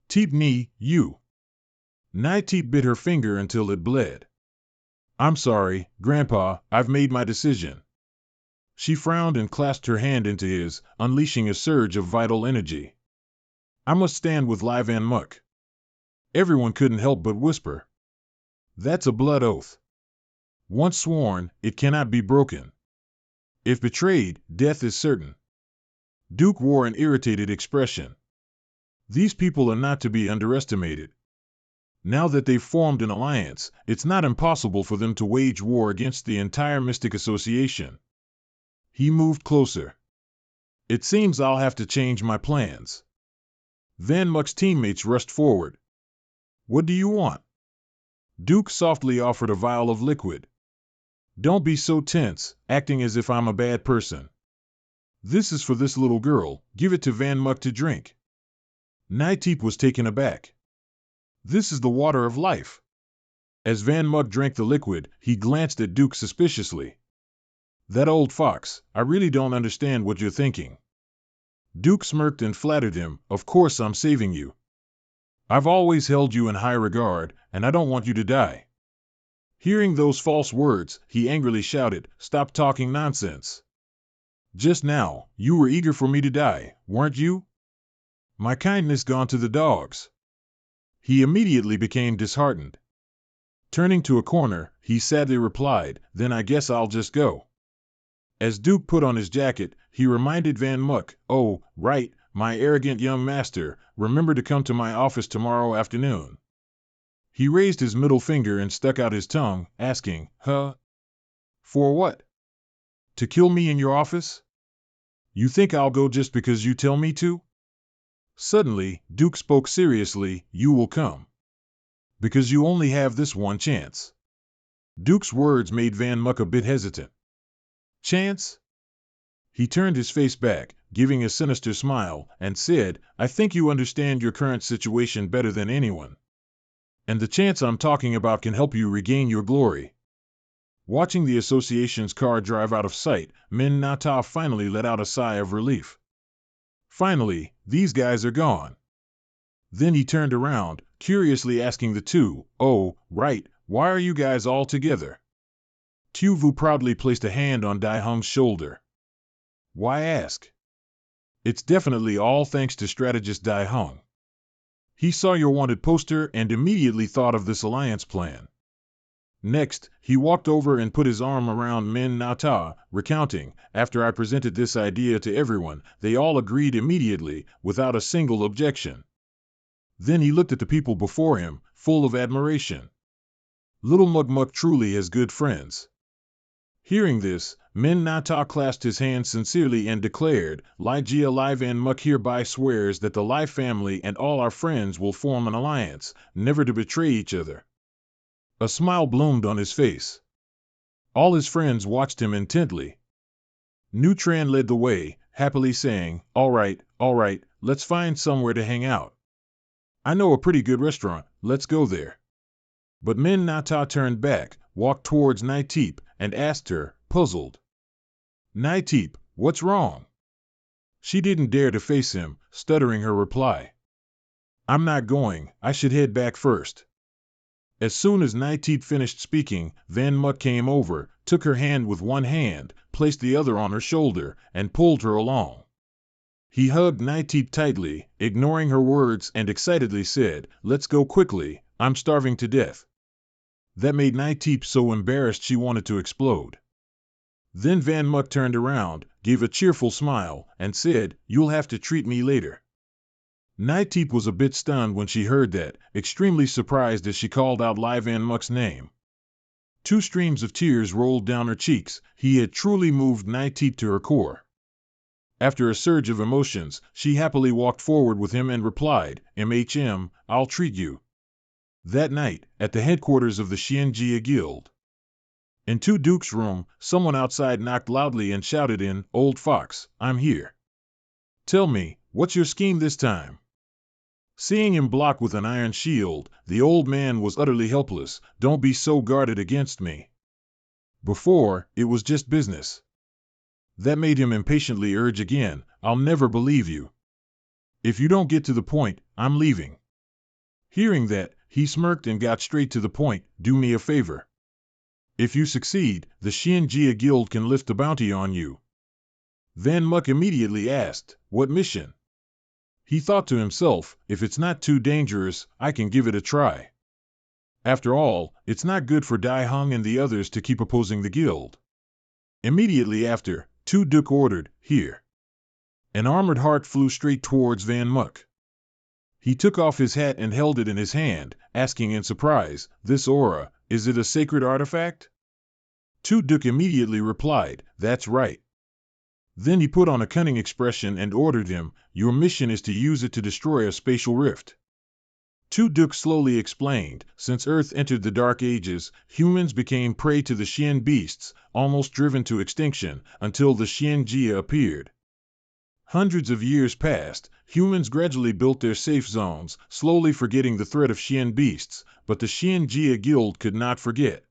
"Teep Ni, you!" Nai-Teep bit her finger until it bled. "I'm sorry, Grandpa, I've made my decision." She frowned and clasped her hand into his, unleashing a surge of vital energy. "I must stand with Lai Van Muck." Everyone couldn't help but whisper. "That's a blood oath. Once sworn, it cannot be broken. If betrayed, death is certain." Duke wore an irritated expression. These people are not to be underestimated. Now that they've formed an alliance, it's not impossible for them to wage war against the entire Mystic Association. He moved closer. "It seems I'll have to change my plans." Van Muck's teammates rushed forward. "What do you want?" Duke softly offered a vial of liquid. "Don't be so tense, acting as if I'm a bad person. This is for this little girl, give it to Van Muck to drink." Nai-Teep was taken aback. "This is the water of life." As Van Muck drank the liquid, he glanced at Duke suspiciously. "That old fox, I really don't understand what you're thinking." Duke smirked and flattered him, "Of course I'm saving you. I've always held you in high regard, and I don't want you to die." Hearing those false words, he angrily shouted, "Stop talking nonsense. Just now, you were eager for me to die, weren't you? My kindness gone to the dogs." He immediately became disheartened. Turning to a corner, he sadly replied, "Then I guess I'll just go." As Duke put on his jacket, he reminded Van Muck, "Oh, right, my arrogant young master, remember to come to my office tomorrow afternoon." He raised his middle finger and stuck out his tongue, asking, "Huh? For what? To kill me in your office? You think I'll go just because you tell me to?" Suddenly, Duke spoke seriously, "You will come. Because you only have this one chance." Duke's words made Van Muck a bit hesitant. "Chance?" He turned his face back, giving a sinister smile, and said, "I think you understand your current situation better than anyone. And the chance I'm talking about can help you regain your glory." Watching the association's car drive out of sight, Manhua finally let out a sigh of relief. Finally, these guys are gone. Then he turned around, curiously asking the two, "Oh, right, why are you guys all together?" Tu Vu proudly placed a hand on Dai Hung's shoulder. "Why ask? It's definitely all thanks to strategist Dai Hung. He saw your wanted poster and immediately thought of this alliance plan." Next, he walked over and put his arm around Manhua, recounting, "After I presented this idea to everyone, they all agreed immediately, without a single objection." Then he looked at the people before him, full of admiration. "Little Mugmuk truly has good friends." Hearing this, Manhua clasped his hands sincerely and declared, "Lai Jia Lai Van Muck hereby swears that the Lai family and all our friends will form an alliance, never to betray each other." A smile bloomed on his face. All his friends watched him intently. Nutran led the way, happily saying, all right, let's find somewhere to hang out. I know a pretty good restaurant, let's go there." But Manhua turned back, walked towards Nai-Teep, and asked her, puzzled, "Nai-Teep, what's wrong?" She didn't dare to face him, stuttering her reply. "I'm not going, I should head back first." As soon as Nai-Teep finished speaking, Van Muck came over, took her hand with one hand, placed the other on her shoulder, and pulled her along. He hugged Nai-Teep tightly, ignoring her words, and excitedly said, "Let's go quickly, I'm starving to death." That made Nightteep so embarrassed she wanted to explode. Then Van Muck turned around, gave a cheerful smile, and said, "You'll have to treat me later." Nightteep was a bit stunned when she heard that, extremely surprised as she called out Van Muck's name. Two streams of tears rolled down her cheeks. He had truly moved Nightteep to her core. After a surge of emotions, she happily walked forward with him and replied, I'll treat you." That night, at the headquarters of the Xianjia Guild. In Two Duke's room, someone outside knocked loudly and shouted in, "Old Fox, I'm here. Tell me, what's your scheme this time?" Seeing him blocked with an iron shield, the old man was utterly helpless. "Don't be so guarded against me. Before, it was just business." That made him impatiently urge again, "I'll never believe you. If you don't get to the point, I'm leaving." Hearing that, he smirked and got straight to the point. "Do me a favor. If you succeed, the Xianjia Guild can lift a bounty on you." Van Muck immediately asked, "What mission?" He thought to himself, "If it's not too dangerous, I can give it a try. After all, it's not good for Dai Hung and the others to keep opposing the guild." Immediately after, Two Duke ordered, "Here." An armored heart flew straight towards Van Muck. He took off his hat and held it in his hand, asking in surprise, "This aura, is it a sacred artifact?" Two Duke immediately replied, "That's right." Then he put on a cunning expression and ordered him, "Your mission is to use it to destroy a spatial rift." Two Duke slowly explained, "Since Earth entered the Dark Ages, humans became prey to the Xian beasts, almost driven to extinction, until the Xianjia appeared. Hundreds of years passed, humans gradually built their safe zones, slowly forgetting the threat of Xian beasts, but the Xianjia Guild could not forget.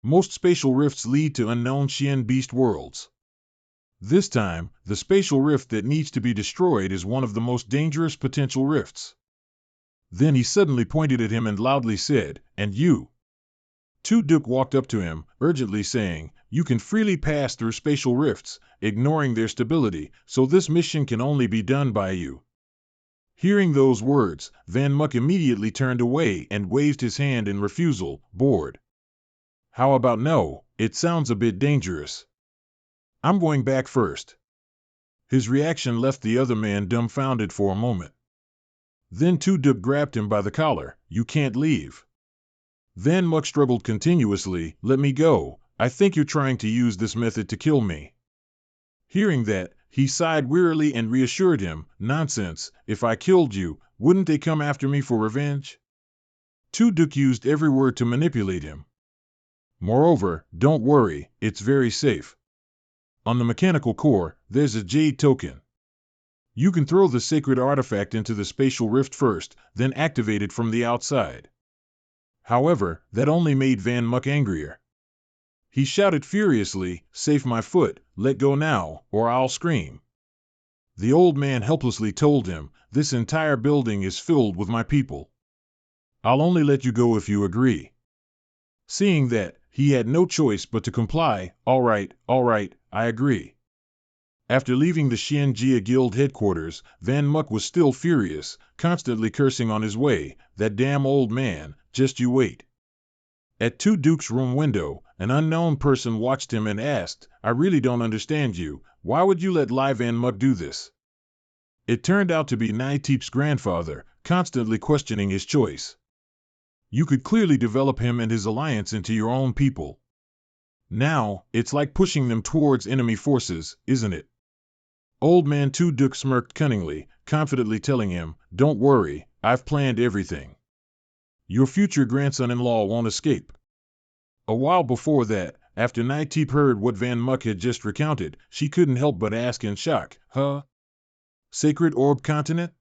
Most spatial rifts lead to unknown Xian beast worlds. This time, the spatial rift that needs to be destroyed is one of the most dangerous potential rifts." Then he suddenly pointed at him and loudly said, "And you." Two Duke walked up to him, urgently saying, "You can freely pass through spatial rifts, ignoring their stability, so this mission can only be done by you." Hearing those words, Van Muck immediately turned away and waved his hand in refusal, bored. "How about no? It sounds a bit dangerous. I'm going back first." His reaction left the other man dumbfounded for a moment. Then Two Duke grabbed him by the collar. "You can't leave." Van Muck struggled continuously. "Let me go. I think you're trying to use this method to kill me." Hearing that, he sighed wearily and reassured him, "Nonsense, if I killed you, wouldn't they come after me for revenge?" Two Duke used every word to manipulate him. "Moreover, don't worry, it's very safe. On the mechanical core, there's a jade token. You can throw the sacred artifact into the spatial rift first, then activate it from the outside." However, that only made Van Muck angrier. He shouted furiously, "Save my foot, let go now, or I'll scream." The old man helplessly told him, "This entire building is filled with my people. I'll only let you go if you agree." Seeing that, he had no choice but to comply. All right, I agree." After leaving the Xianjia Guild headquarters, Van Muck was still furious, constantly cursing on his way, "That damn old man, just you wait." At Two Duke's room window, an unknown person watched him and asked, "I really don't understand you. Why would you let Van Muck do this?" It turned out to be Nightteep's grandfather, constantly questioning his choice. "You could clearly develop him and his alliance into your own people. Now, it's like pushing them towards enemy forces, isn't it?" Old man Two Duke smirked cunningly, confidently telling him, "Don't worry, I've planned everything. Your future grandson-in-law won't escape." A while before that, after Nightteep heard what Van Muck had just recounted, she couldn't help but ask in shock, "Huh? Sacred Orb Continent?"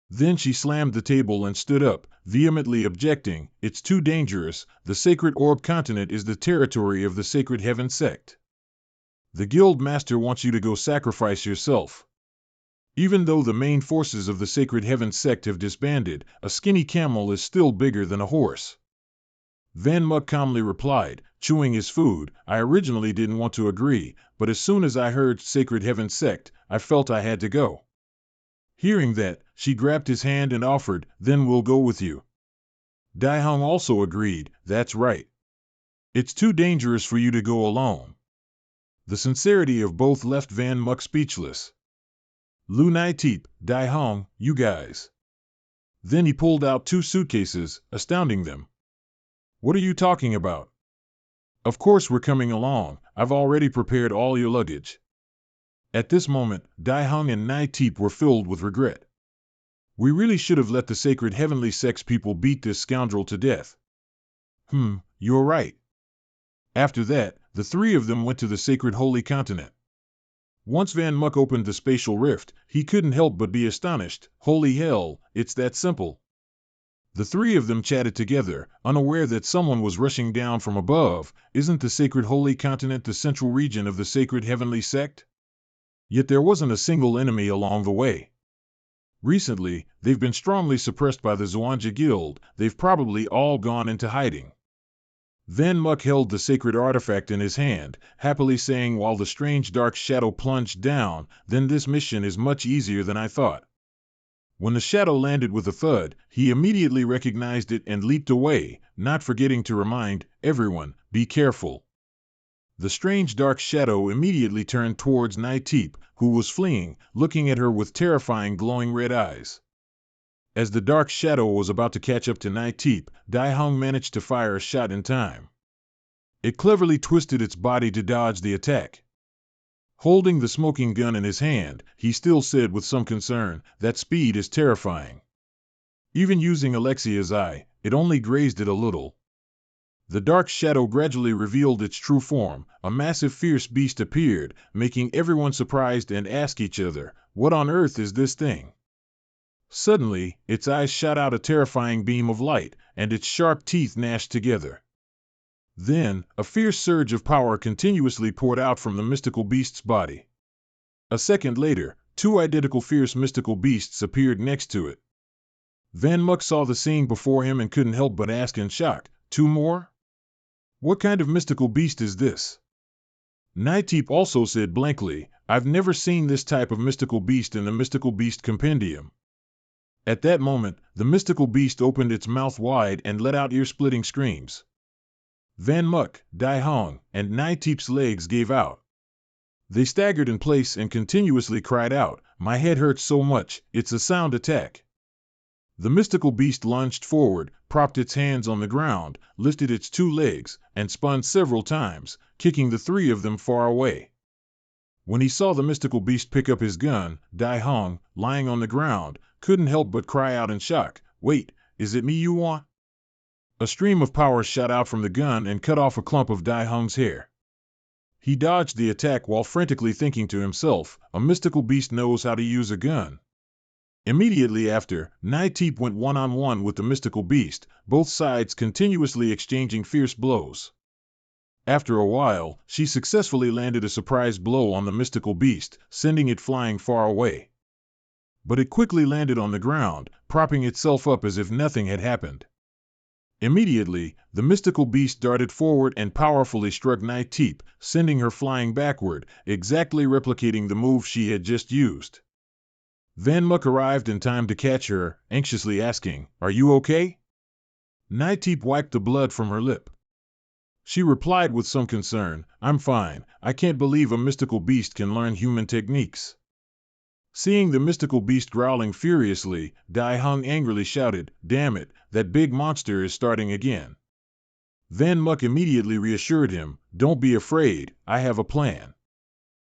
Then she slammed the table and stood up, vehemently objecting, "It's too dangerous. The Sacred Orb Continent is the territory of the Sacred Heaven sect. The guild master wants you to go sacrifice yourself." Even though the main forces of the Sacred Heaven sect have disbanded, a skinny camel is still bigger than a horse. Van Muck calmly replied, chewing his food, "I originally didn't want to agree, but as soon as I heard Sacred Heaven sect, I felt I had to go." Hearing that, she grabbed his hand and offered, "Then we'll go with you." Dai Hong also agreed, that's right. It's too dangerous for you to go alone. The sincerity of both left Van Muk speechless. Lu Nai Teep, Dai Hong, you guys. Then he pulled out 2 suitcases, astounding them. What are you talking about? Of course we're coming along, I've already prepared all your luggage. At this moment, Dai Hong and Nai Teep were filled with regret. We really should have let the sacred heavenly sex people beat this scoundrel to death. You're right. After that, the 3 of them went to the sacred holy continent. Once Van Muk opened the spatial rift, he couldn't help but be astonished. Holy hell, it's that simple. The 3 of them chatted together, unaware that someone was rushing down from above. Isn't the sacred holy continent the central region of the sacred heavenly sect? Yet there wasn't a single enemy along the way. Recently, they've been strongly suppressed by the Xuanja Guild. They've probably all gone into hiding. Van Muk held the sacred artifact in his hand, happily saying while the strange dark shadow plunged down, then this mission is much easier than I thought. When the shadow landed with a thud, he immediately recognized it and leaped away, not forgetting to remind everyone, be careful. The strange dark shadow immediately turned towards Nai Teep, who was fleeing, looking at her with terrifying glowing red eyes. As the dark shadow was about to catch up to Nai Teep, Dai Hong managed to fire a shot in time. It cleverly twisted its body to dodge the attack. Holding the smoking gun in his hand, he still said with some concern, that speed is terrifying. Even using Alexia's eye, it only grazed it a little. The dark shadow gradually revealed its true form. A massive fierce beast appeared, making everyone surprised and ask each other, what on earth is this thing? Suddenly, its eyes shot out a terrifying beam of light, and its sharp teeth gnashed together. Then, a fierce surge of power continuously poured out from the mystical beast's body. A second later, 2 identical fierce mystical beasts appeared next to it. Van Muk saw the scene before him and couldn't help but ask in shock, 2 more? What kind of mystical beast is this? Nai Teep also said blankly, I've never seen this type of mystical beast in the Mystical Beast Compendium. At that moment, the mystical beast opened its mouth wide and let out ear-splitting screams. Van Muk, Dai Hong, and Nai Teep's legs gave out. They staggered in place and continuously cried out, my head hurts so much, it's a sound attack. The mystical beast lunged forward, propped its hands on the ground, lifted its 2 legs, and spun several times, kicking the 3 of them far away. When he saw the mystical beast pick up his gun, Dai Hong, lying on the ground, couldn't help but cry out in shock, wait, is it me you want? A stream of power shot out from the gun and cut off a clump of Dai Hong's hair. He dodged the attack while frantically thinking to himself, a mystical beast knows how to use a gun. Immediately after, Nai Teep went one-on-one with the mystical beast, both sides continuously exchanging fierce blows. After a while, she successfully landed a surprise blow on the mystical beast, sending it flying far away. But it quickly landed on the ground, propping itself up as if nothing had happened. Immediately, the mystical beast darted forward and powerfully struck Nai Teep, sending her flying backward, exactly replicating the move she had just used. Van Muk arrived in time to catch her, anxiously asking, are you okay? Nai Teep wiped the blood from her lip. She replied with some concern, I'm fine, I can't believe a mystical beast can learn human techniques. Seeing the mystical beast growling furiously, Dai Hong angrily shouted, damn it, that big monster is starting again. Van Muk immediately reassured him, don't be afraid, I have a plan.